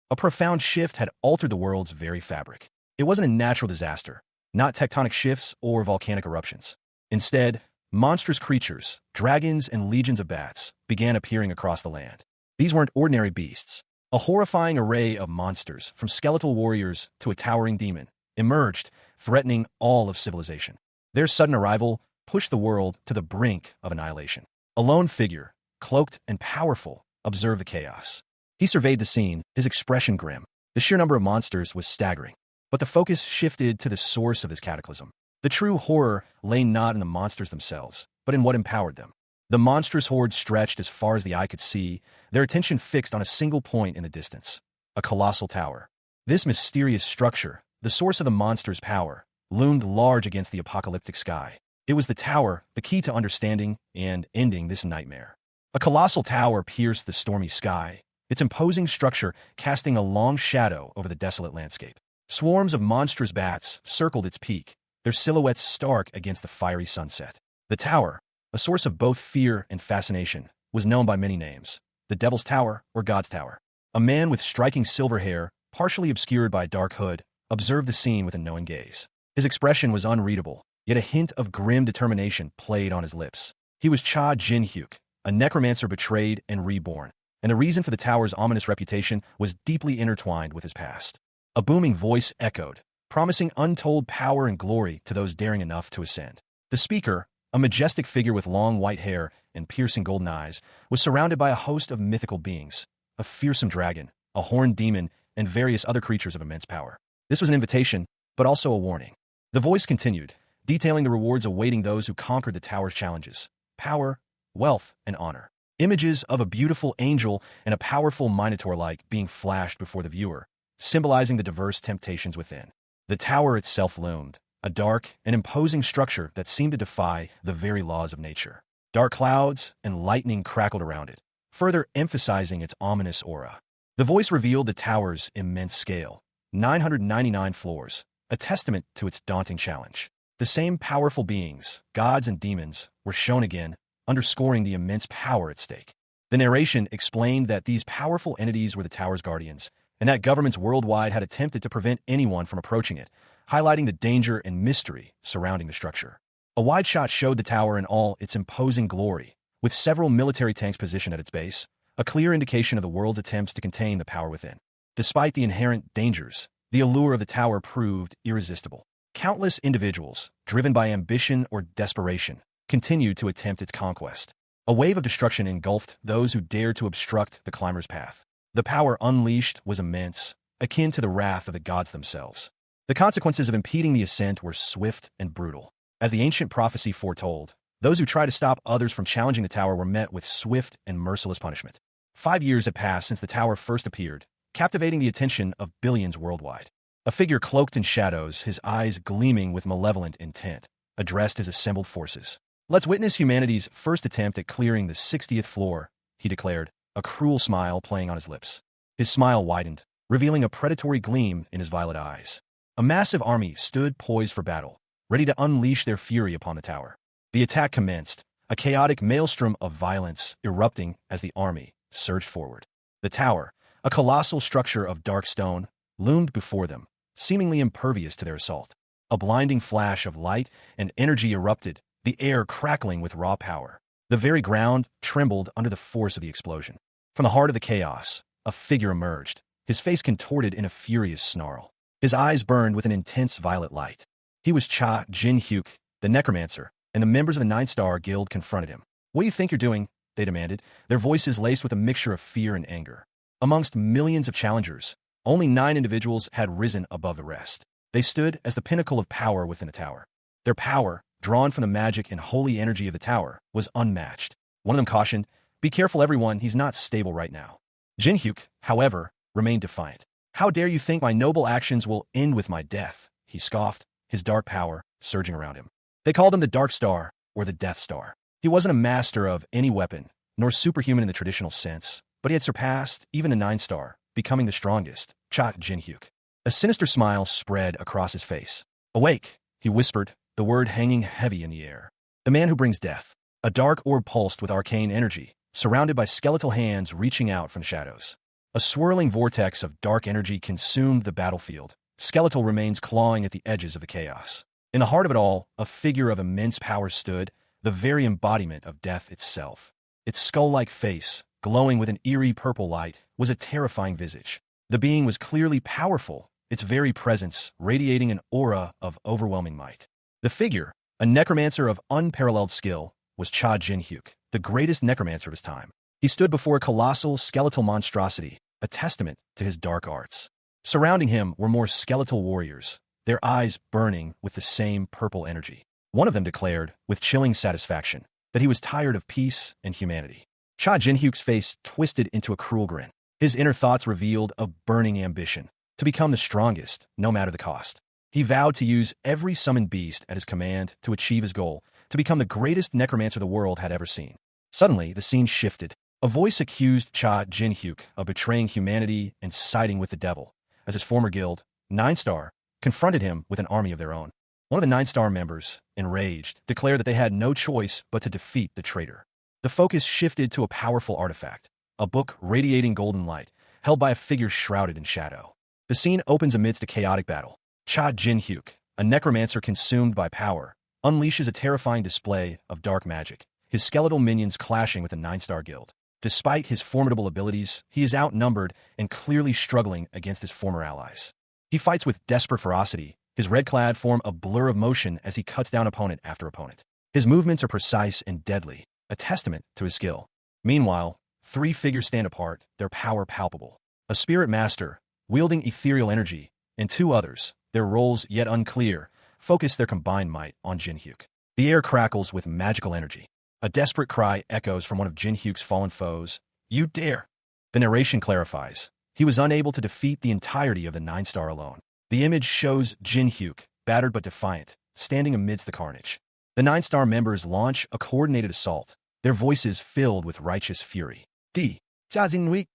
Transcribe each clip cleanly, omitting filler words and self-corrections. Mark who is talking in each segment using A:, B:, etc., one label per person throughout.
A: A profound shift had altered the world's very fabric. It wasn't a natural disaster, not tectonic shifts or volcanic eruptions. Instead, monstrous creatures, dragons and legions of bats, began appearing across the land. These weren't ordinary beasts. A horrifying array of monsters, from skeletal warriors to a towering demon, emerged, threatening all of civilization. Their sudden arrival pushed the world to the brink of annihilation. A lone figure, cloaked and powerful, observed the chaos. He surveyed the scene, his expression grim. The sheer number of monsters was staggering. But the focus shifted to the source of this cataclysm. The true horror lay not in the monsters themselves, but in what empowered them. The monstrous horde stretched as far as the eye could see, their attention fixed on a single point in the distance: a colossal tower. This mysterious structure, the source of the monster's power, loomed large against the apocalyptic sky. It was the tower, the key to understanding and ending this nightmare. A colossal tower pierced the stormy sky, its imposing structure casting a long shadow over the desolate landscape. Swarms of monstrous bats circled its peak, their silhouettes stark against the fiery sunset. The tower, a source of both fear and fascination, was known by many names: the Devil's Tower or God's Tower. A man with striking silver hair, partially obscured by a dark hood, observed the scene with a knowing gaze. His expression was unreadable, yet a hint of grim determination played on his lips. He was Cha Jin-hyuk, a necromancer betrayed and reborn, and the reason for the tower's ominous reputation was deeply intertwined with his past. A booming voice echoed, promising untold power and glory to those daring enough to ascend. The speaker, a majestic figure with long white hair and piercing golden eyes, was surrounded by a host of mythical beings: a fearsome dragon, a horned demon, and various other creatures of immense power. This was an invitation, but also a warning. The voice continued, detailing the rewards awaiting those who conquered the tower's challenges: power, wealth, and honor. Images of a beautiful angel and a powerful minotaur-like being flashed before the viewer, symbolizing the diverse temptations within. The tower itself loomed, a dark and imposing structure that seemed to defy the very laws of nature. Dark clouds and lightning crackled around it, further emphasizing its ominous aura. The voice revealed the tower's immense scale: 999 floors, a testament to its daunting challenge. The same powerful beings, gods and demons, were shown again, underscoring the immense power at stake. The narration explained that these powerful entities were the tower's guardians, and that governments worldwide had attempted to prevent anyone from approaching it, highlighting the danger and mystery surrounding the structure. A wide shot showed the tower in all its imposing glory, with several military tanks positioned at its base, a clear indication of the world's attempts to contain the power within. Despite the inherent dangers, the allure of the tower proved irresistible. Countless individuals, driven by ambition or desperation, continued to attempt its conquest. A wave of destruction engulfed those who dared to obstruct the climber's path. The power unleashed was immense, akin to the wrath of the gods themselves. The consequences of impeding the ascent were swift and brutal. As the ancient prophecy foretold, those who tried to stop others from challenging the tower were met with swift and merciless punishment. 5 years had passed since the tower first appeared, captivating the attention of billions worldwide. A figure cloaked in shadows, his eyes gleaming with malevolent intent, addressed his assembled forces. "Let's witness humanity's first attempt at clearing the 60th floor," he declared, a cruel smile playing on his lips. His smile widened, revealing a predatory gleam in his violet eyes. A massive army stood poised for battle, ready to unleash their fury upon the tower. The attack commenced, a chaotic maelstrom of violence erupting as the army surged forward. The tower, a colossal structure of dark stone, loomed before them, seemingly impervious to their assault. A blinding flash of light and energy erupted, the air crackling with raw power. The very ground trembled under the force of the explosion. From the heart of the chaos, a figure emerged, his face contorted in a furious snarl. His eyes burned with an intense violet light. He was Cha Jin-hyuk, the necromancer, and the members of the Nine-Star Guild confronted him. "What do you think you're doing?" they demanded, their voices laced with a mixture of fear and anger. Amongst millions of challengers, only 9 individuals had risen above the rest. They stood as the pinnacle of power within the tower. Their power, drawn from the magic and holy energy of the tower, was unmatched. One of them cautioned, "Be careful, everyone, he's not stable right now." Jin-hyuk, however, remained defiant. "How dare you think my noble actions will end with my death?" he scoffed, his dark power surging around him. They called him the Dark Star, or the Death Star. He wasn't a master of any weapon, nor superhuman in the traditional sense, but he had surpassed even the Nine-Star, becoming the strongest, Cha Jin-hyuk. A sinister smile spread across his face. "Awake," he whispered, the word hanging heavy in the air. "The man who brings death." A dark orb pulsed with arcane energy, surrounded by skeletal hands reaching out from the shadows. A swirling vortex of dark energy consumed the battlefield, skeletal remains clawing at the edges of the chaos. In the heart of it all, a figure of immense power stood, the very embodiment of death itself. Its skull-like face, glowing with an eerie purple light, was a terrifying visage. The being was clearly powerful, its very presence radiating an aura of overwhelming might. The figure, a necromancer of unparalleled skill, was Cha Jin-hyuk, the greatest necromancer of his time. He stood before a colossal skeletal monstrosity, a testament to his dark arts. Surrounding him were more skeletal warriors, their eyes burning with the same purple energy. One of them declared, with chilling satisfaction, that he was tired of peace and humanity. Cha Jin-hyuk's face twisted into a cruel grin. His inner thoughts revealed a burning ambition to become the strongest, no matter the cost. He vowed to use every summoned beast at his command to achieve his goal, to become the greatest necromancer the world had ever seen. Suddenly, the scene shifted. A voice accused Cha Jin-hyuk of betraying humanity and siding with the devil, as his former guild, 9-Star, confronted him with an army of their own. One of the 9-Star members, enraged, declared that they had no choice but to defeat the traitor. The focus shifted to a powerful artifact, a book radiating golden light, held by a figure shrouded in shadow. The scene opens amidst a chaotic battle. Cha Jin-hyuk, a necromancer consumed by power, unleashes a terrifying display of dark magic, his skeletal minions clashing with the 9-Star guild. Despite his formidable abilities, he is outnumbered and clearly struggling against his former allies. He fights with desperate ferocity, his red-clad form a blur of motion as he cuts down opponent after opponent. His movements are precise and deadly, a testament to his skill. Meanwhile, 3 figures stand apart, their power palpable. A spirit master, wielding ethereal energy, and 2 others, their roles yet unclear, focus their combined might on Jin-hyuk. The air crackles with magical energy. A desperate cry echoes from one of Jin-hyuk's fallen foes. "You dare!" The narration clarifies. He was unable to defeat the entirety of the 9-Star alone. The image shows Jin-hyuk, battered but defiant, standing amidst the carnage. The 9-Star members launch a coordinated assault, their voices filled with righteous fury. Jin-hyuk.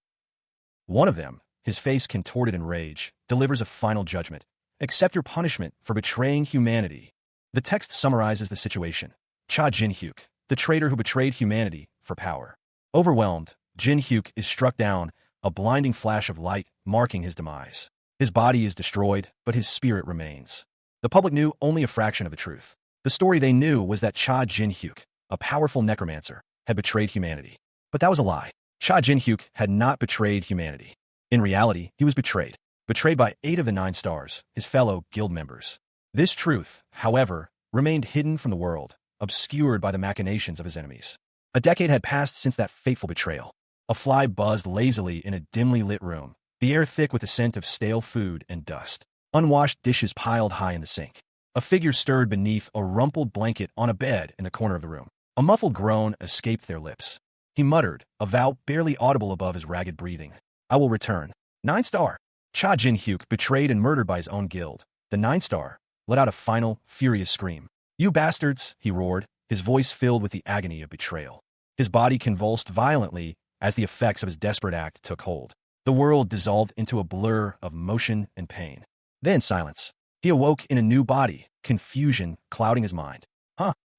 A: One of them, his face contorted in rage, delivers a final judgment. "Accept your punishment for betraying humanity." The text summarizes the situation. Cha Jin-hyuk, the traitor who betrayed humanity for power. Overwhelmed, Jin-hyuk is struck down, a blinding flash of light marking his demise. His body is destroyed, but his spirit remains. The public knew only a fraction of the truth. The story they knew was that Cha Jin-hyuk, a powerful necromancer, had betrayed humanity. But that was a lie. Cha Jin-hyuk had not betrayed humanity. In reality, he was betrayed. Betrayed by 8 of the 9 stars, his fellow guild members. This truth, however, remained hidden from the world, obscured by the machinations of his enemies. A decade had passed since that fateful betrayal. A fly buzzed lazily in a dimly lit room, the air thick with the scent of stale food and dust. Unwashed dishes piled high in the sink. A figure stirred beneath a rumpled blanket on a bed in the corner of the room. A muffled groan escaped their lips. He muttered, a vow barely audible above his ragged breathing. "I will return." 9-Star. Cha Jin-hyuk, betrayed and murdered by his own guild. The 9-Star let out a final, furious scream. "You bastards," he roared, his voice filled with the agony of betrayal. His body convulsed violently as the effects of his desperate act took hold. The world dissolved into a blur of motion and pain. Then silence. He awoke in a new body, confusion clouding his mind.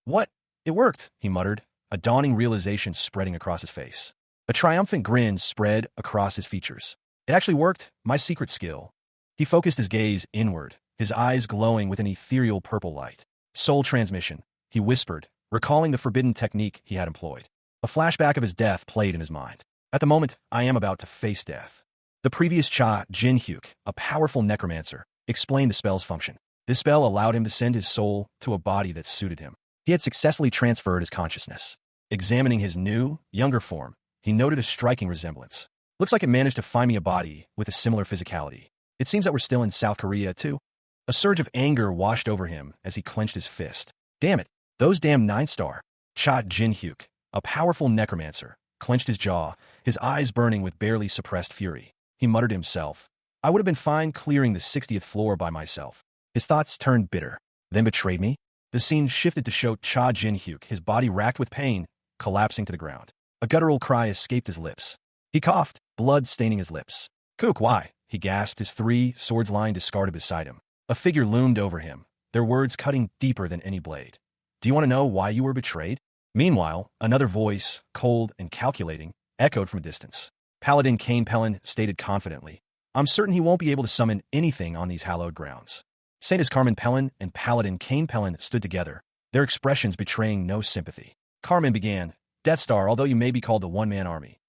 A: What? It worked," he muttered, a dawning realization spreading across his face. A triumphant grin spread across his features. "It actually worked, my secret skill." He focused his gaze inward, his eyes glowing with an ethereal purple light. "Soul transmission," he whispered, recalling the forbidden technique he had employed. A flashback of his death played in his mind. "At the moment, I am about to face death." The previous Cha Jin-hyuk, a powerful necromancer, explained the spell's function. This spell allowed him to send his soul to a body that suited him. He had successfully transferred his consciousness. Examining his new, younger form, he noted a striking resemblance. "Looks like it managed to find me a body with a similar physicality. It seems that we're still in South Korea, too." A surge of anger washed over him as he clenched his fist. "Damn it, those damn 9-Star." Cha Jin-hyuk, a powerful necromancer, clenched his jaw, his eyes burning with barely suppressed fury. He muttered to himself, "I would have been fine clearing the 60th floor by myself." His thoughts turned bitter. Then betrayed me? The scene shifted to show Cha Jin-hyuk, his body racked with pain, collapsing to the ground. A guttural cry escaped his lips. He coughed, blood staining his lips. "Kook, why?" he gasped, his 3 swords lying discarded beside him. A figure loomed over him, their words cutting deeper than any blade. "Do you want to know why you were betrayed?" Meanwhile, another voice, cold and calculating, echoed from a distance. Paladin Cain Pellin stated confidently. I'm certain he won't be able to summon anything on these hallowed grounds. Saint Carmen Pellin and Paladin Cain Pellin stood together, their expressions betraying no sympathy. Carmen began, Death Star, although you may be called the one-man army.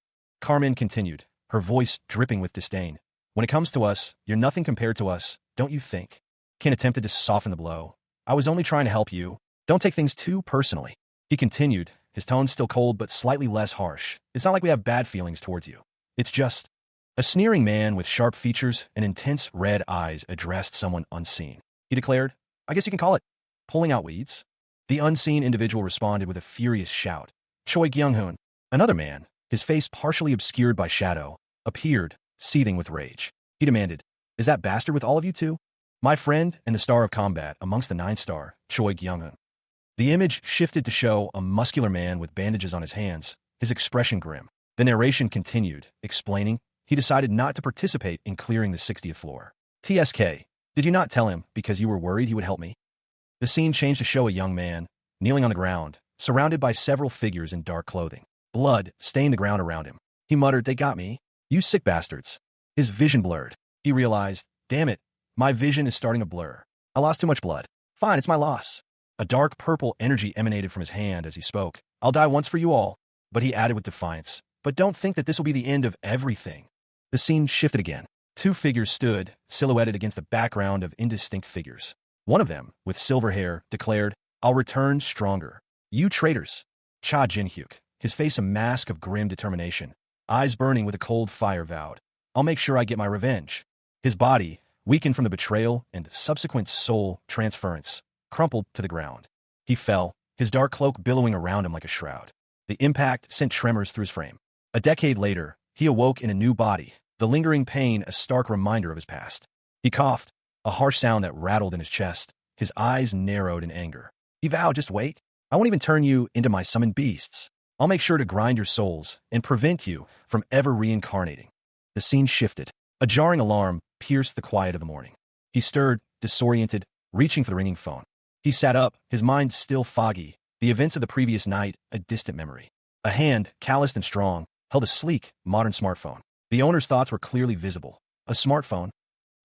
A: Carmen continued, her voice dripping with disdain. When it comes to us, you're nothing compared to us, don't you think? Cain attempted to soften the blow. I was only trying to help you. Don't take things too personally. He continued, his tone still cold but slightly less harsh. It's not like we have bad feelings towards you. It's just... A sneering man with sharp features and intense red eyes addressed someone unseen. He declared, I guess you can call it pulling out weeds. The unseen individual responded with a furious shout. Choi Kyung-hoon, another man, his face partially obscured by shadow, appeared, seething with rage. He demanded, Is that bastard with all of you too? My friend and the star of combat amongst the 9-star, Choi Kyung-hoon. The image shifted to show a muscular man with bandages on his hands, his expression grim. The narration continued, explaining, he decided not to participate in clearing the 60th floor. TSK, did you not tell him because you were worried he would help me? The scene changed to show a young man, kneeling on the ground, surrounded by several figures in dark clothing. Blood stained the ground around him. He muttered, They got me. You sick bastards. His vision blurred. He realized, Damn it, my vision is starting to blur. I lost too much blood. Fine, it's my loss. A dark purple energy emanated from his hand as he spoke. I'll die once for you all. But he added with defiance, But don't think that this will be the end of everything. The scene shifted again. Two figures stood, silhouetted against a background of indistinct figures. One of them, with silver hair, declared, I'll return stronger. You traitors. Cha Jin-hyuk, his face a mask of grim determination, eyes burning with a cold fire, vowed, I'll make sure I get my revenge. His body, weakened from the betrayal and subsequent soul transference, crumpled to the ground. He fell, his dark cloak billowing around him like a shroud. The impact sent tremors through his frame. A decade later, he awoke in a new body, the lingering pain a stark reminder of his past. He coughed, a harsh sound that rattled in his chest. His eyes narrowed in anger. He vowed, Just wait. I won't even turn you into my summoned beasts. I'll make sure to grind your souls and prevent you from ever reincarnating. The scene shifted. A jarring alarm pierced the quiet of the morning. He stirred, disoriented, reaching for the ringing phone. He sat up, his mind still foggy, the events of the previous night a distant memory. A hand, calloused and strong, held a sleek, modern smartphone. The owner's thoughts were clearly visible. A smartphone?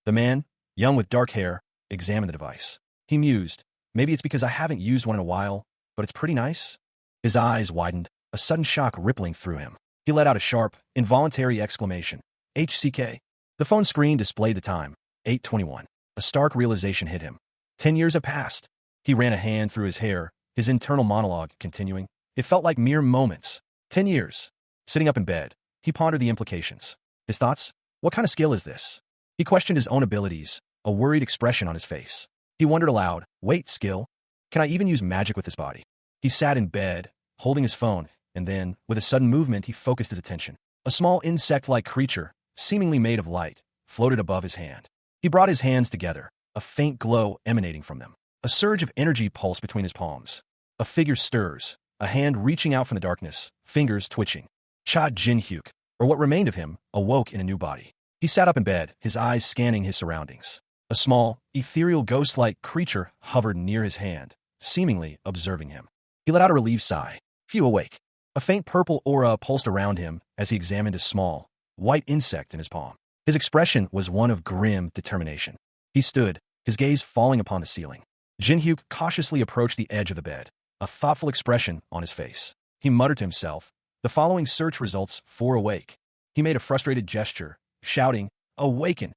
A: The man, young with dark hair, examined the device. He mused, maybe it's because I haven't used one in a while, but it's pretty nice. His eyes widened, a sudden shock rippling through him. He let out a sharp, involuntary exclamation. HCK. The phone screen displayed the time, 8:21. A stark realization hit him. 10 years have passed. He ran a hand through his hair, his internal monologue continuing. It felt like mere moments. 10 years. Sitting up in bed, he pondered the implications. His thoughts? What kind of skill is this? He questioned his own abilities, a worried expression on his face. He wondered aloud, wait, skill? Can I even use magic with this body? He sat in bed, holding his phone, and then, with a sudden movement, he focused his attention. A small insect-like creature, seemingly made of light, floated above his hand. He brought his hands together, a faint glow emanating from them. A surge of energy pulsed between his palms. A figure stirs, a hand reaching out from the darkness, fingers twitching. Cha Jin-hyuk, or what remained of him, awoke in a new body. He sat up in bed, his eyes scanning his surroundings. A small, ethereal ghost-like creature hovered near his hand, seemingly observing him. He let out a relieved sigh. Phew, awake. A faint purple aura pulsed around him as he examined a small, white insect in his palm. His expression was one of grim determination. He stood, his gaze falling upon the ceiling. Jin-hyuk cautiously approached the edge of the bed, a thoughtful expression on his face. He muttered to himself, the following search results for awake. He made a frustrated gesture, shouting, Awaken!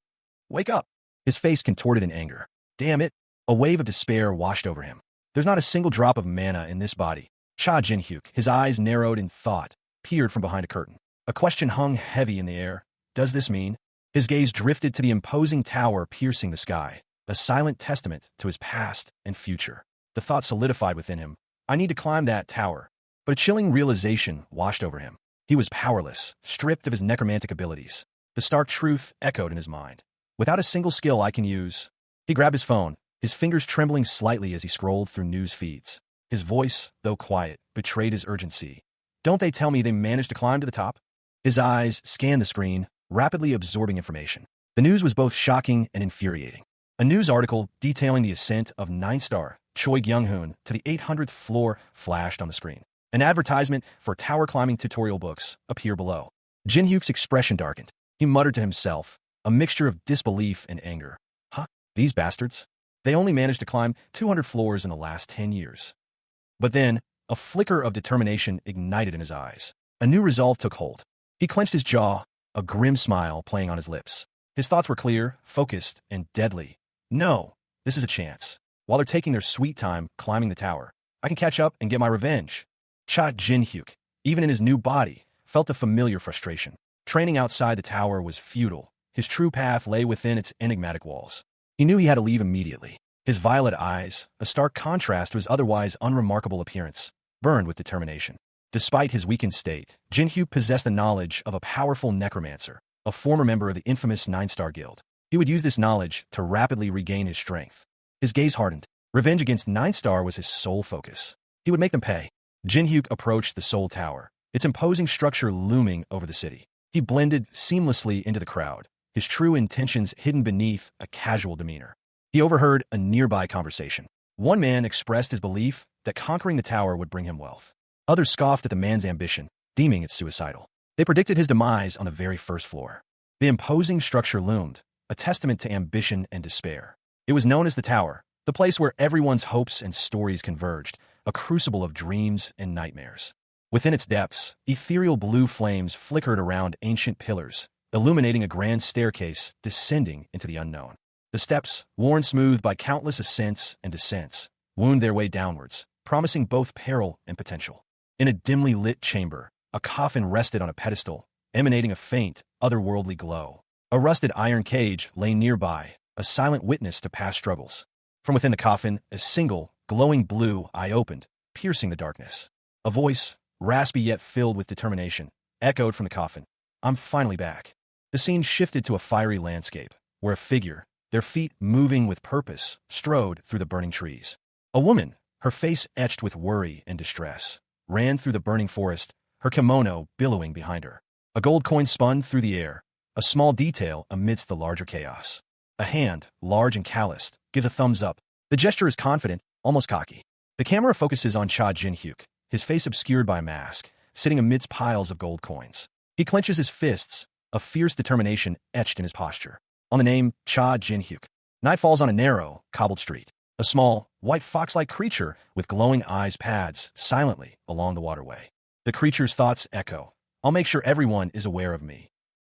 A: Wake up! His face contorted in anger. Damn it! A wave of despair washed over him. There's not a single drop of mana in this body. Cha Jin-hyuk, his eyes narrowed in thought, peered from behind a curtain. A question hung heavy in the air. Does this mean? His gaze drifted to the imposing tower piercing the sky, a silent testament to his past and future. The thought solidified within him. I need to climb that tower. But a chilling realization washed over him. He was powerless, stripped of his necromantic abilities. The stark truth echoed in his mind. Without a single skill I can use. He grabbed his phone, his fingers trembling slightly as he scrolled through news feeds. His voice, though quiet, betrayed his urgency. Don't they tell me they managed to climb to the top? His eyes scanned the screen, rapidly absorbing information. The news was both shocking and infuriating. A news article detailing the ascent of 9-star Choi Kyung-hoon to the 800th floor flashed on the screen. An advertisement for tower climbing tutorial books appeared below. Jin-hyuk's expression darkened. He muttered to himself, a mixture of disbelief and anger. Huh? These bastards? They only managed to climb 200 floors in the last 10 years. But then, a flicker of determination ignited in his eyes. A new resolve took hold. He clenched his jaw, a grim smile playing on his lips. His thoughts were clear, focused, and deadly. No, this is a chance. While they're taking their sweet time climbing the tower, I can catch up and get my revenge. Jin-hyuk, even in his new body, felt a familiar frustration. Training outside the tower was futile. His true path lay within its enigmatic walls. He knew he had to leave immediately. His violet eyes, a stark contrast to his otherwise unremarkable appearance, burned with determination. Despite his weakened state, Jin-hyuk possessed the knowledge of a powerful necromancer, a former member of the infamous Nine-Star Guild. He would use this knowledge to rapidly regain his strength. His gaze hardened. Revenge against Nine-Star was his sole focus. He would make them pay. Jin-hyuk approached the Soul Tower, its imposing structure looming over the city. He blended seamlessly into the crowd, his true intentions hidden beneath a casual demeanor. He overheard a nearby conversation. One man expressed his belief that conquering the tower would bring him wealth. Others scoffed at the man's ambition, deeming it suicidal. They predicted his demise on the very first floor. The imposing structure loomed, a testament to ambition and despair. It was known as the Tower, the place where everyone's hopes and stories converged, a crucible of dreams and nightmares. Within its depths, ethereal blue flames flickered around ancient pillars, illuminating a grand staircase descending into the unknown. The steps, worn smooth by countless ascents and descents, wound their way downwards, promising both peril and potential. In a dimly lit chamber, a coffin rested on a pedestal, emanating a faint, otherworldly glow. A rusted iron cage lay nearby, a silent witness to past struggles. From within the coffin, a single, glowing blue eye opened, piercing the darkness. A voice, raspy yet filled with determination, echoed from the coffin. I'm finally back. The scene shifted to a fiery landscape, where a figure, their feet moving with purpose, strode through the burning trees. A woman, her face etched with worry and distress, ran through the burning forest, her kimono billowing behind her. A gold coin spun through the air, a small detail amidst the larger chaos. A hand, large and calloused, gives a thumbs up. The gesture is confident, almost cocky. The camera focuses on Jin-hyuk, his face obscured by a mask, sitting amidst piles of gold coins. He clenches his fists, a fierce determination etched in his posture. On the name Jin-hyuk, night falls on a narrow, cobbled street. A small, white fox-like creature with glowing eyes pads silently along the waterway. The creature's thoughts echo. I'll make sure everyone is aware of me.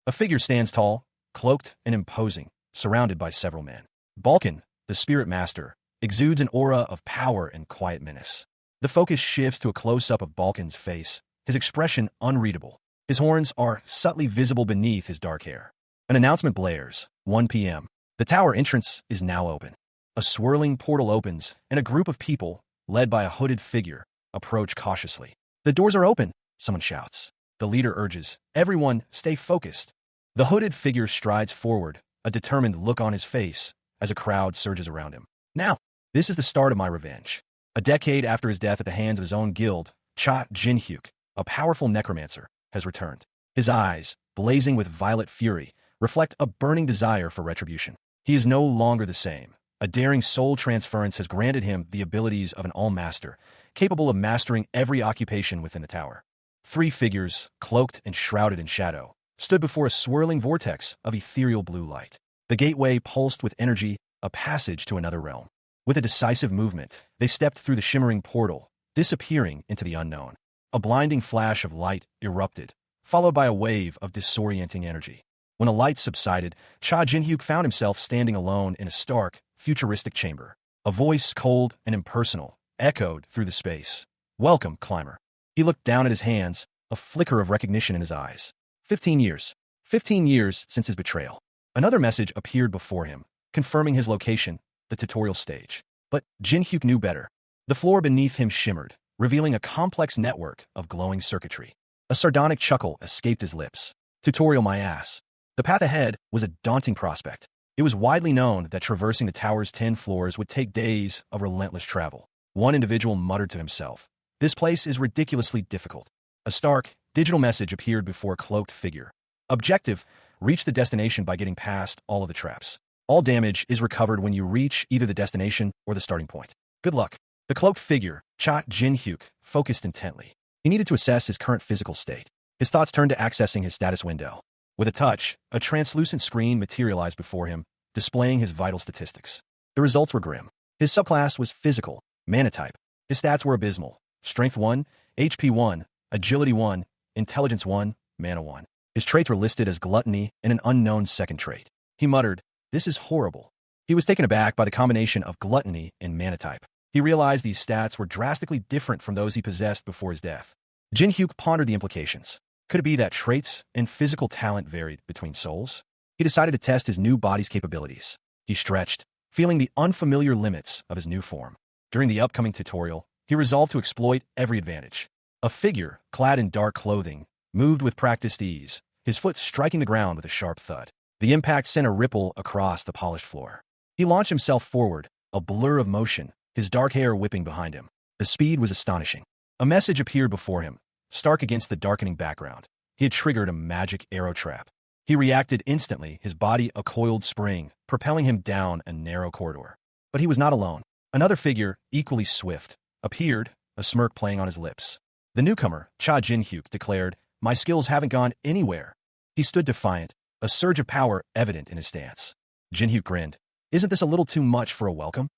A: A figure stands tall, cloaked and imposing, surrounded by several men. Balkan, the spirit master, exudes an aura of power and quiet menace. The focus shifts to a close-up of Balkan's face, his expression unreadable. His horns are subtly visible beneath his dark hair. An announcement blares, 1 p.m. The tower entrance is now open. A swirling portal opens, and a group of people, led by a hooded figure, approach cautiously. The doors are open, someone shouts. The leader urges, everyone, stay focused. The hooded figure strides forward, a determined look on his face, as a crowd surges around him. Now, this is the start of my revenge. A decade after his death at the hands of his own guild, Jin-hyuk, a powerful necromancer, has returned. His eyes, blazing with violet fury, reflect a burning desire for retribution. He is no longer the same. A daring soul transference has granted him the abilities of an all-master, capable of mastering every occupation within the tower. 3 figures, cloaked and shrouded in shadow, stood before a swirling vortex of ethereal blue light. The gateway pulsed with energy, a passage to another realm. With a decisive movement, they stepped through the shimmering portal, disappearing into the unknown. A blinding flash of light erupted, followed by a wave of disorienting energy. When the light subsided, Jin-hyuk found himself standing alone in a stark, futuristic chamber. A voice, cold and impersonal, echoed through the space. Welcome, climber. He looked down at his hands, a flicker of recognition in his eyes. 15 years. 15 years since his betrayal. Another message appeared before him, confirming his location, the tutorial stage. But Jin-hyuk knew better. The floor beneath him shimmered, revealing a complex network of glowing circuitry. A sardonic chuckle escaped his lips. Tutorial my ass. The path ahead was a daunting prospect. It was widely known that traversing the tower's 10 floors would take days of relentless travel. One individual muttered to himself, "This place is ridiculously difficult." A stark, digital message appeared before a cloaked figure. Objective, reach the destination by getting past all of the traps. All damage is recovered when you reach either the destination or the starting point. Good luck. The cloaked figure, Jin-hyuk, focused intently. He needed to assess his current physical state. His thoughts turned to accessing his status window. With a touch, a translucent screen materialized before him, displaying his vital statistics. The results were grim. His subclass was physical, mana type. His stats were abysmal. Strength 1, HP 1, Agility 1, Intelligence 1, Mana 1. His traits were listed as gluttony and an unknown second trait. He muttered, "This is horrible." He was taken aback by the combination of gluttony and mana type. He realized these stats were drastically different from those he possessed before his death. Jin-hyuk pondered the implications. Could it be that traits and physical talent varied between souls? He decided to test his new body's capabilities. He stretched, feeling the unfamiliar limits of his new form. During the upcoming tutorial, he resolved to exploit every advantage. A figure, clad in dark clothing, moved with practiced ease, his foot striking the ground with a sharp thud. The impact sent a ripple across the polished floor. He launched himself forward, a blur of motion, his dark hair whipping behind him. The speed was astonishing. A message appeared before him, stark against the darkening background. He had triggered a magic arrow trap. He reacted instantly, his body a coiled spring, propelling him down a narrow corridor. But he was not alone. Another figure, equally swift, appeared, a smirk playing on his lips. The newcomer, Cha Jin-hyuk, declared, "My skills haven't gone anywhere." He stood defiant, a surge of power evident in his stance. Jin-hyuk grinned. "Isn't this a little too much for a welcome?"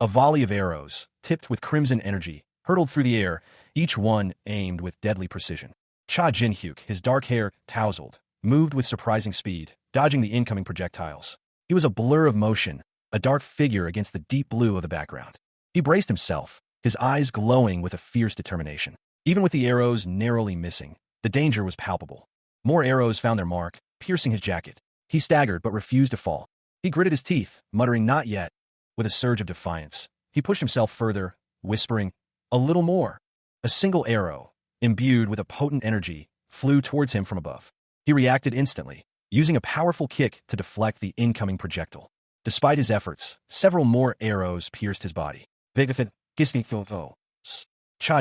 A: A volley of arrows, tipped with crimson energy, hurtled through the air, each one aimed with deadly precision. Cha Jin-hyuk, his dark hair tousled, moved with surprising speed, dodging the incoming projectiles. He was a blur of motion, a dark figure against the deep blue of the background. He braced himself, his eyes glowing with a fierce determination. Even with the arrows narrowly missing, the danger was palpable. More arrows found their mark, piercing his jacket. He staggered but refused to fall. He gritted his teeth, muttering, "Not yet." With a surge of defiance, he pushed himself further, whispering, "A little more." A single arrow, imbued with a potent energy, flew towards him from above. He reacted instantly, using a powerful kick to deflect the incoming projectile. Despite his efforts, several more arrows pierced his body. Cha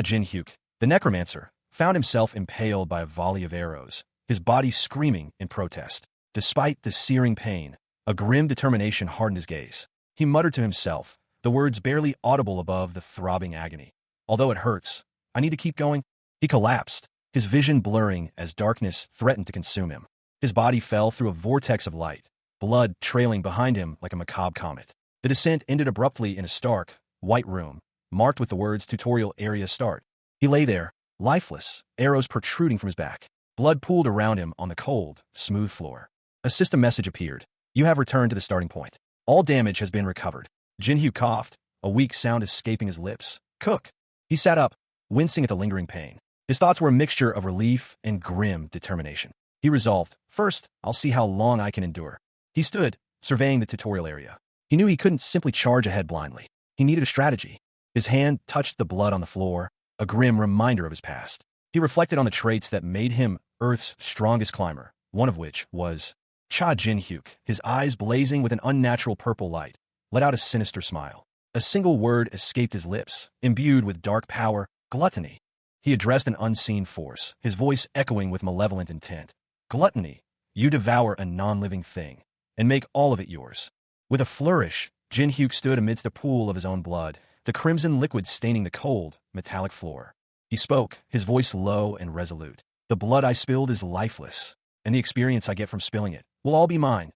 A: Jin-hyuk, the necromancer, found himself impaled by a volley of arrows, his body screaming in protest. Despite the searing pain, a grim determination hardened his gaze. He muttered to himself, the words barely audible above the throbbing agony. "Although it hurts, I need to keep going." He collapsed, his vision blurring as darkness threatened to consume him. His body fell through a vortex of light, blood trailing behind him like a macabre comet. The descent ended abruptly in a stark, white room, marked with the words "Tutorial Area Start." He lay there, lifeless, arrows protruding from his back. Blood pooled around him on the cold, smooth floor. A system message appeared. "You have returned to the starting point. All damage has been recovered." Jin-hyuk coughed, a weak sound escaping his lips. "Cook." He sat up, wincing at the lingering pain. His thoughts were a mixture of relief and grim determination. He resolved, "First, I'll see how long I can endure." He stood, surveying the tutorial area. He knew he couldn't simply charge ahead blindly. He needed a strategy. His hand touched the blood on the floor, a grim reminder of his past. He reflected on the traits that made him Earth's strongest climber, one of which was Cha Jin-hyuk, his eyes blazing with an unnatural purple light, let out a sinister smile. A single word escaped his lips, imbued with dark power, gluttony. He addressed an unseen force, his voice echoing with malevolent intent. "Gluttony, you devour a non-living thing, and make all of it yours." With a flourish, Jin-hyuk stood amidst a pool of his own blood, the crimson liquid staining the cold, metallic floor. He spoke, his voice low and resolute. "The blood I spilled is lifeless, and the experience I get from spilling it will all be mine."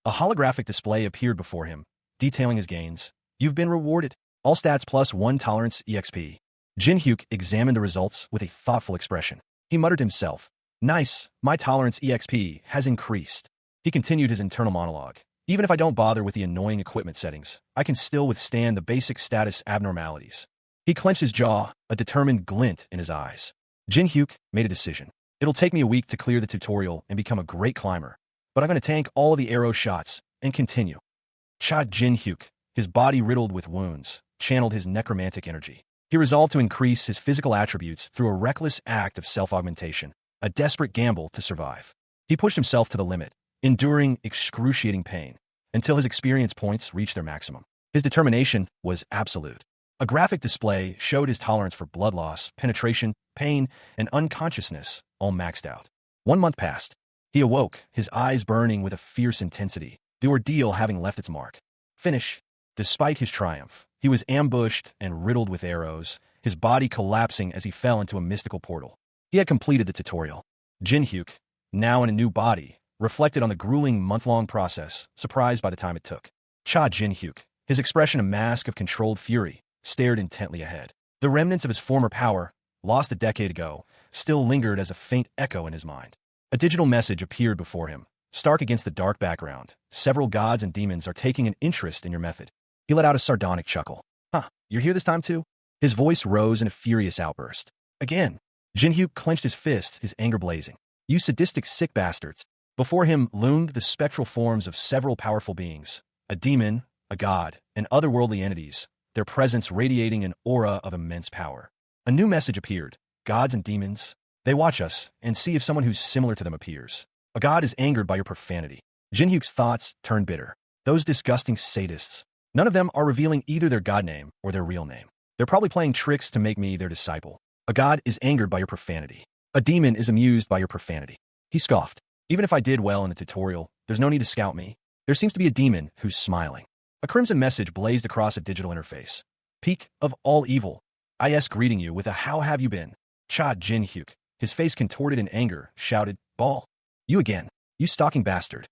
A: A holographic display appeared before him, detailing his gains. "You've been rewarded. All stats plus 1 tolerance EXP." Jin-hyuk examined the results with a thoughtful expression. He muttered to himself, "Nice, my tolerance EXP has increased." He continued his internal monologue. "Even if I don't bother with the annoying equipment settings, I can still withstand the basic status abnormalities." He clenched his jaw, a determined glint in his eyes. Jin-hyuk made a decision. "It'll take me a week to clear the tutorial and become a great climber, but I'm going to tank all of the arrow shots and continue." Cha Jin-hyuk, his body riddled with wounds, channeled his necromantic energy. He resolved to increase his physical attributes through a reckless act of self-augmentation, a desperate gamble to survive. He pushed himself to the limit, enduring excruciating pain, until his experience points reached their maximum. His determination was absolute. A graphic display showed his tolerance for blood loss, penetration, pain, and unconsciousness, all maxed out. 1 month passed. He awoke, his eyes burning with a fierce intensity, the ordeal having left its mark. Finish. Despite his triumph, he was ambushed and riddled with arrows, his body collapsing as he fell into a mystical portal. He had completed the tutorial. Jin-hyuk, now in a new body, reflected on the grueling month-long process, surprised by the time it took. Cha Jin-hyuk, his expression a mask of controlled fury, stared intently ahead. The remnants of his former power, lost a decade ago, still lingered as a faint echo in his mind. A digital message appeared before him, stark against the dark background. Several gods and demons are taking an interest in your method. He let out a sardonic chuckle. Huh, you're here this time too? His voice rose in a furious outburst. Again. Jin-hyuk clenched his fist, his anger blazing. You sadistic sick bastards. Before him loomed the spectral forms of several powerful beings. A demon, a god, and otherworldly entities, their presence radiating an aura of immense power. A new message appeared. Gods and demons, they watch us and see if someone who's similar to them appears. A god is angered by your profanity. Jin-hyuk's thoughts turned bitter. Those disgusting sadists. None of them are revealing either their god name or their real name. They're probably playing tricks to make me their disciple. A god is angered by your profanity. A demon is amused by your profanity. He scoffed. Even if I did well in the tutorial, there's no need to scout me. There seems to be a demon who's smiling. A crimson message blazed across a digital interface. Peak of all evil. IS greeting you with a how have you been? Cha Jin-hyuk, his face contorted in anger, shouted, Ball. You again. You stalking bastard.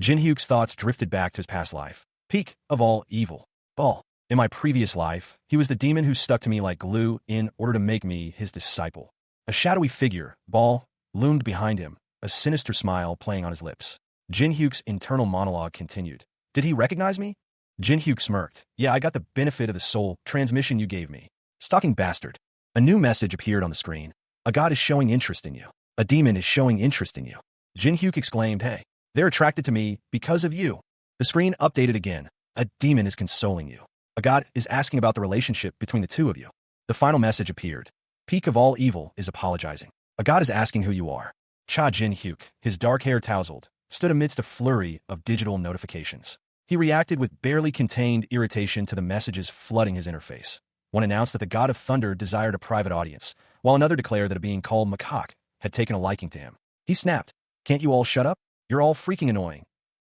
A: Jin-hyuk's thoughts drifted back to his past life. Peak of all evil. Ball. In my previous life, he was the demon who stuck to me like glue in order to make me his disciple. A shadowy figure, Ball, loomed behind him, a sinister smile playing on his lips. Jin-hyuk's internal monologue continued. Did he recognize me? Jin-hyuk smirked. Yeah, I got the benefit of the soul transmission you gave me. Stalking bastard. A new message appeared on the screen. A god is showing interest in you. A demon is showing interest in you. Jin-hyuk exclaimed, hey, they're attracted to me because of you. The screen updated again. A demon is consoling you. A god is asking about the relationship between the two of you. The final message appeared. Peak of all evil is apologizing. A god is asking who you are. Cha Jin-hyuk, his dark hair tousled, stood amidst a flurry of digital notifications. He reacted with barely contained irritation to the messages flooding his interface. One announced that the god of thunder desired a private audience, while another declared that a being called Macaque had taken a liking to him. He snapped. Can't you all shut up? You're all freaking annoying.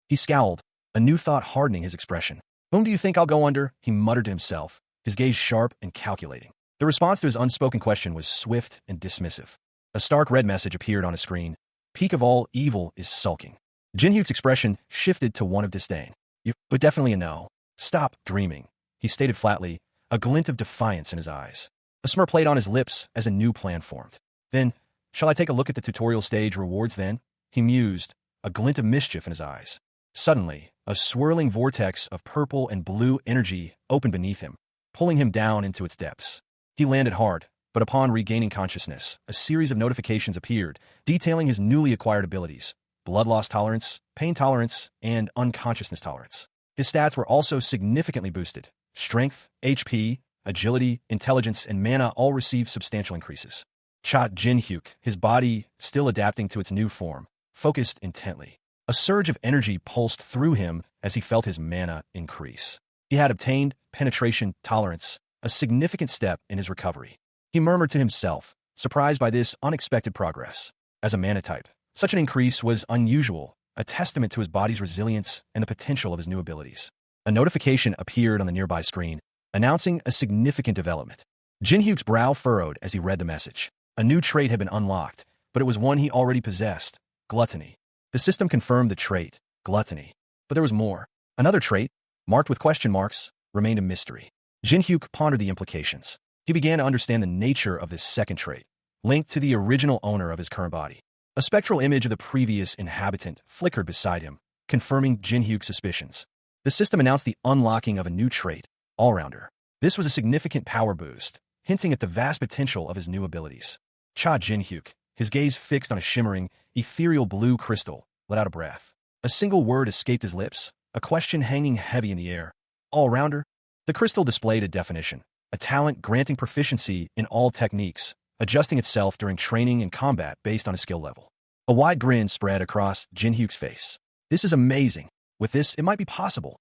A: He scowled, a new thought hardening his expression. Whom do you think I'll go under? He muttered to himself, his gaze sharp and calculating. The response to his unspoken question was swift and dismissive. A stark red message appeared on his screen. Peak of all evil is sulking. Jin-hyuk's expression shifted to one of disdain. You would definitely a no. Stop dreaming, he stated flatly, a glint of defiance in his eyes. A smirk played on his lips as a new plan formed. Then, shall I take a look at the tutorial stage rewards then? He mused, a glint of mischief in his eyes. Suddenly, a swirling vortex of purple and blue energy opened beneath him, pulling him down into its depths. He landed hard, but upon regaining consciousness, a series of notifications appeared, detailing his newly acquired abilities: blood loss tolerance, pain tolerance, and unconsciousness tolerance. His stats were also significantly boosted. Strength, HP, agility, intelligence, and mana all received substantial increases. Cha Jin-hyuk, his body still adapting to its new form, focused intently. A surge of energy pulsed through him as he felt his mana increase. He had obtained penetration tolerance, a significant step in his recovery. He murmured to himself, surprised by this unexpected progress. As a mana type, such an increase was unusual, a testament to his body's resilience and the potential of his new abilities. A notification appeared on the nearby screen, announcing a significant development. Jin-hyuk's brow furrowed as he read the message. A new trait had been unlocked, but it was one he already possessed: gluttony. The system confirmed the trait, gluttony. But there was more. Another trait, marked with question marks, remained a mystery. Jin-hyuk pondered the implications. He began to understand the nature of this second trait, linked to the original owner of his current body. A spectral image of the previous inhabitant flickered beside him, confirming Jin-hyuk's suspicions. The system announced the unlocking of a new trait, All-Rounder. This was a significant power boost, hinting at the vast potential of his new abilities. Cha Jin-hyuk, his gaze fixed on a shimmering, ethereal blue crystal, let out a breath. A single word escaped his lips, a question hanging heavy in the air. All-Rounder? The crystal displayed a definition, a talent granting proficiency in all techniques, adjusting itself during training and combat based on a skill level. A wide grin spread across Jin-hyuk's face. This is amazing. With this, it might be possible.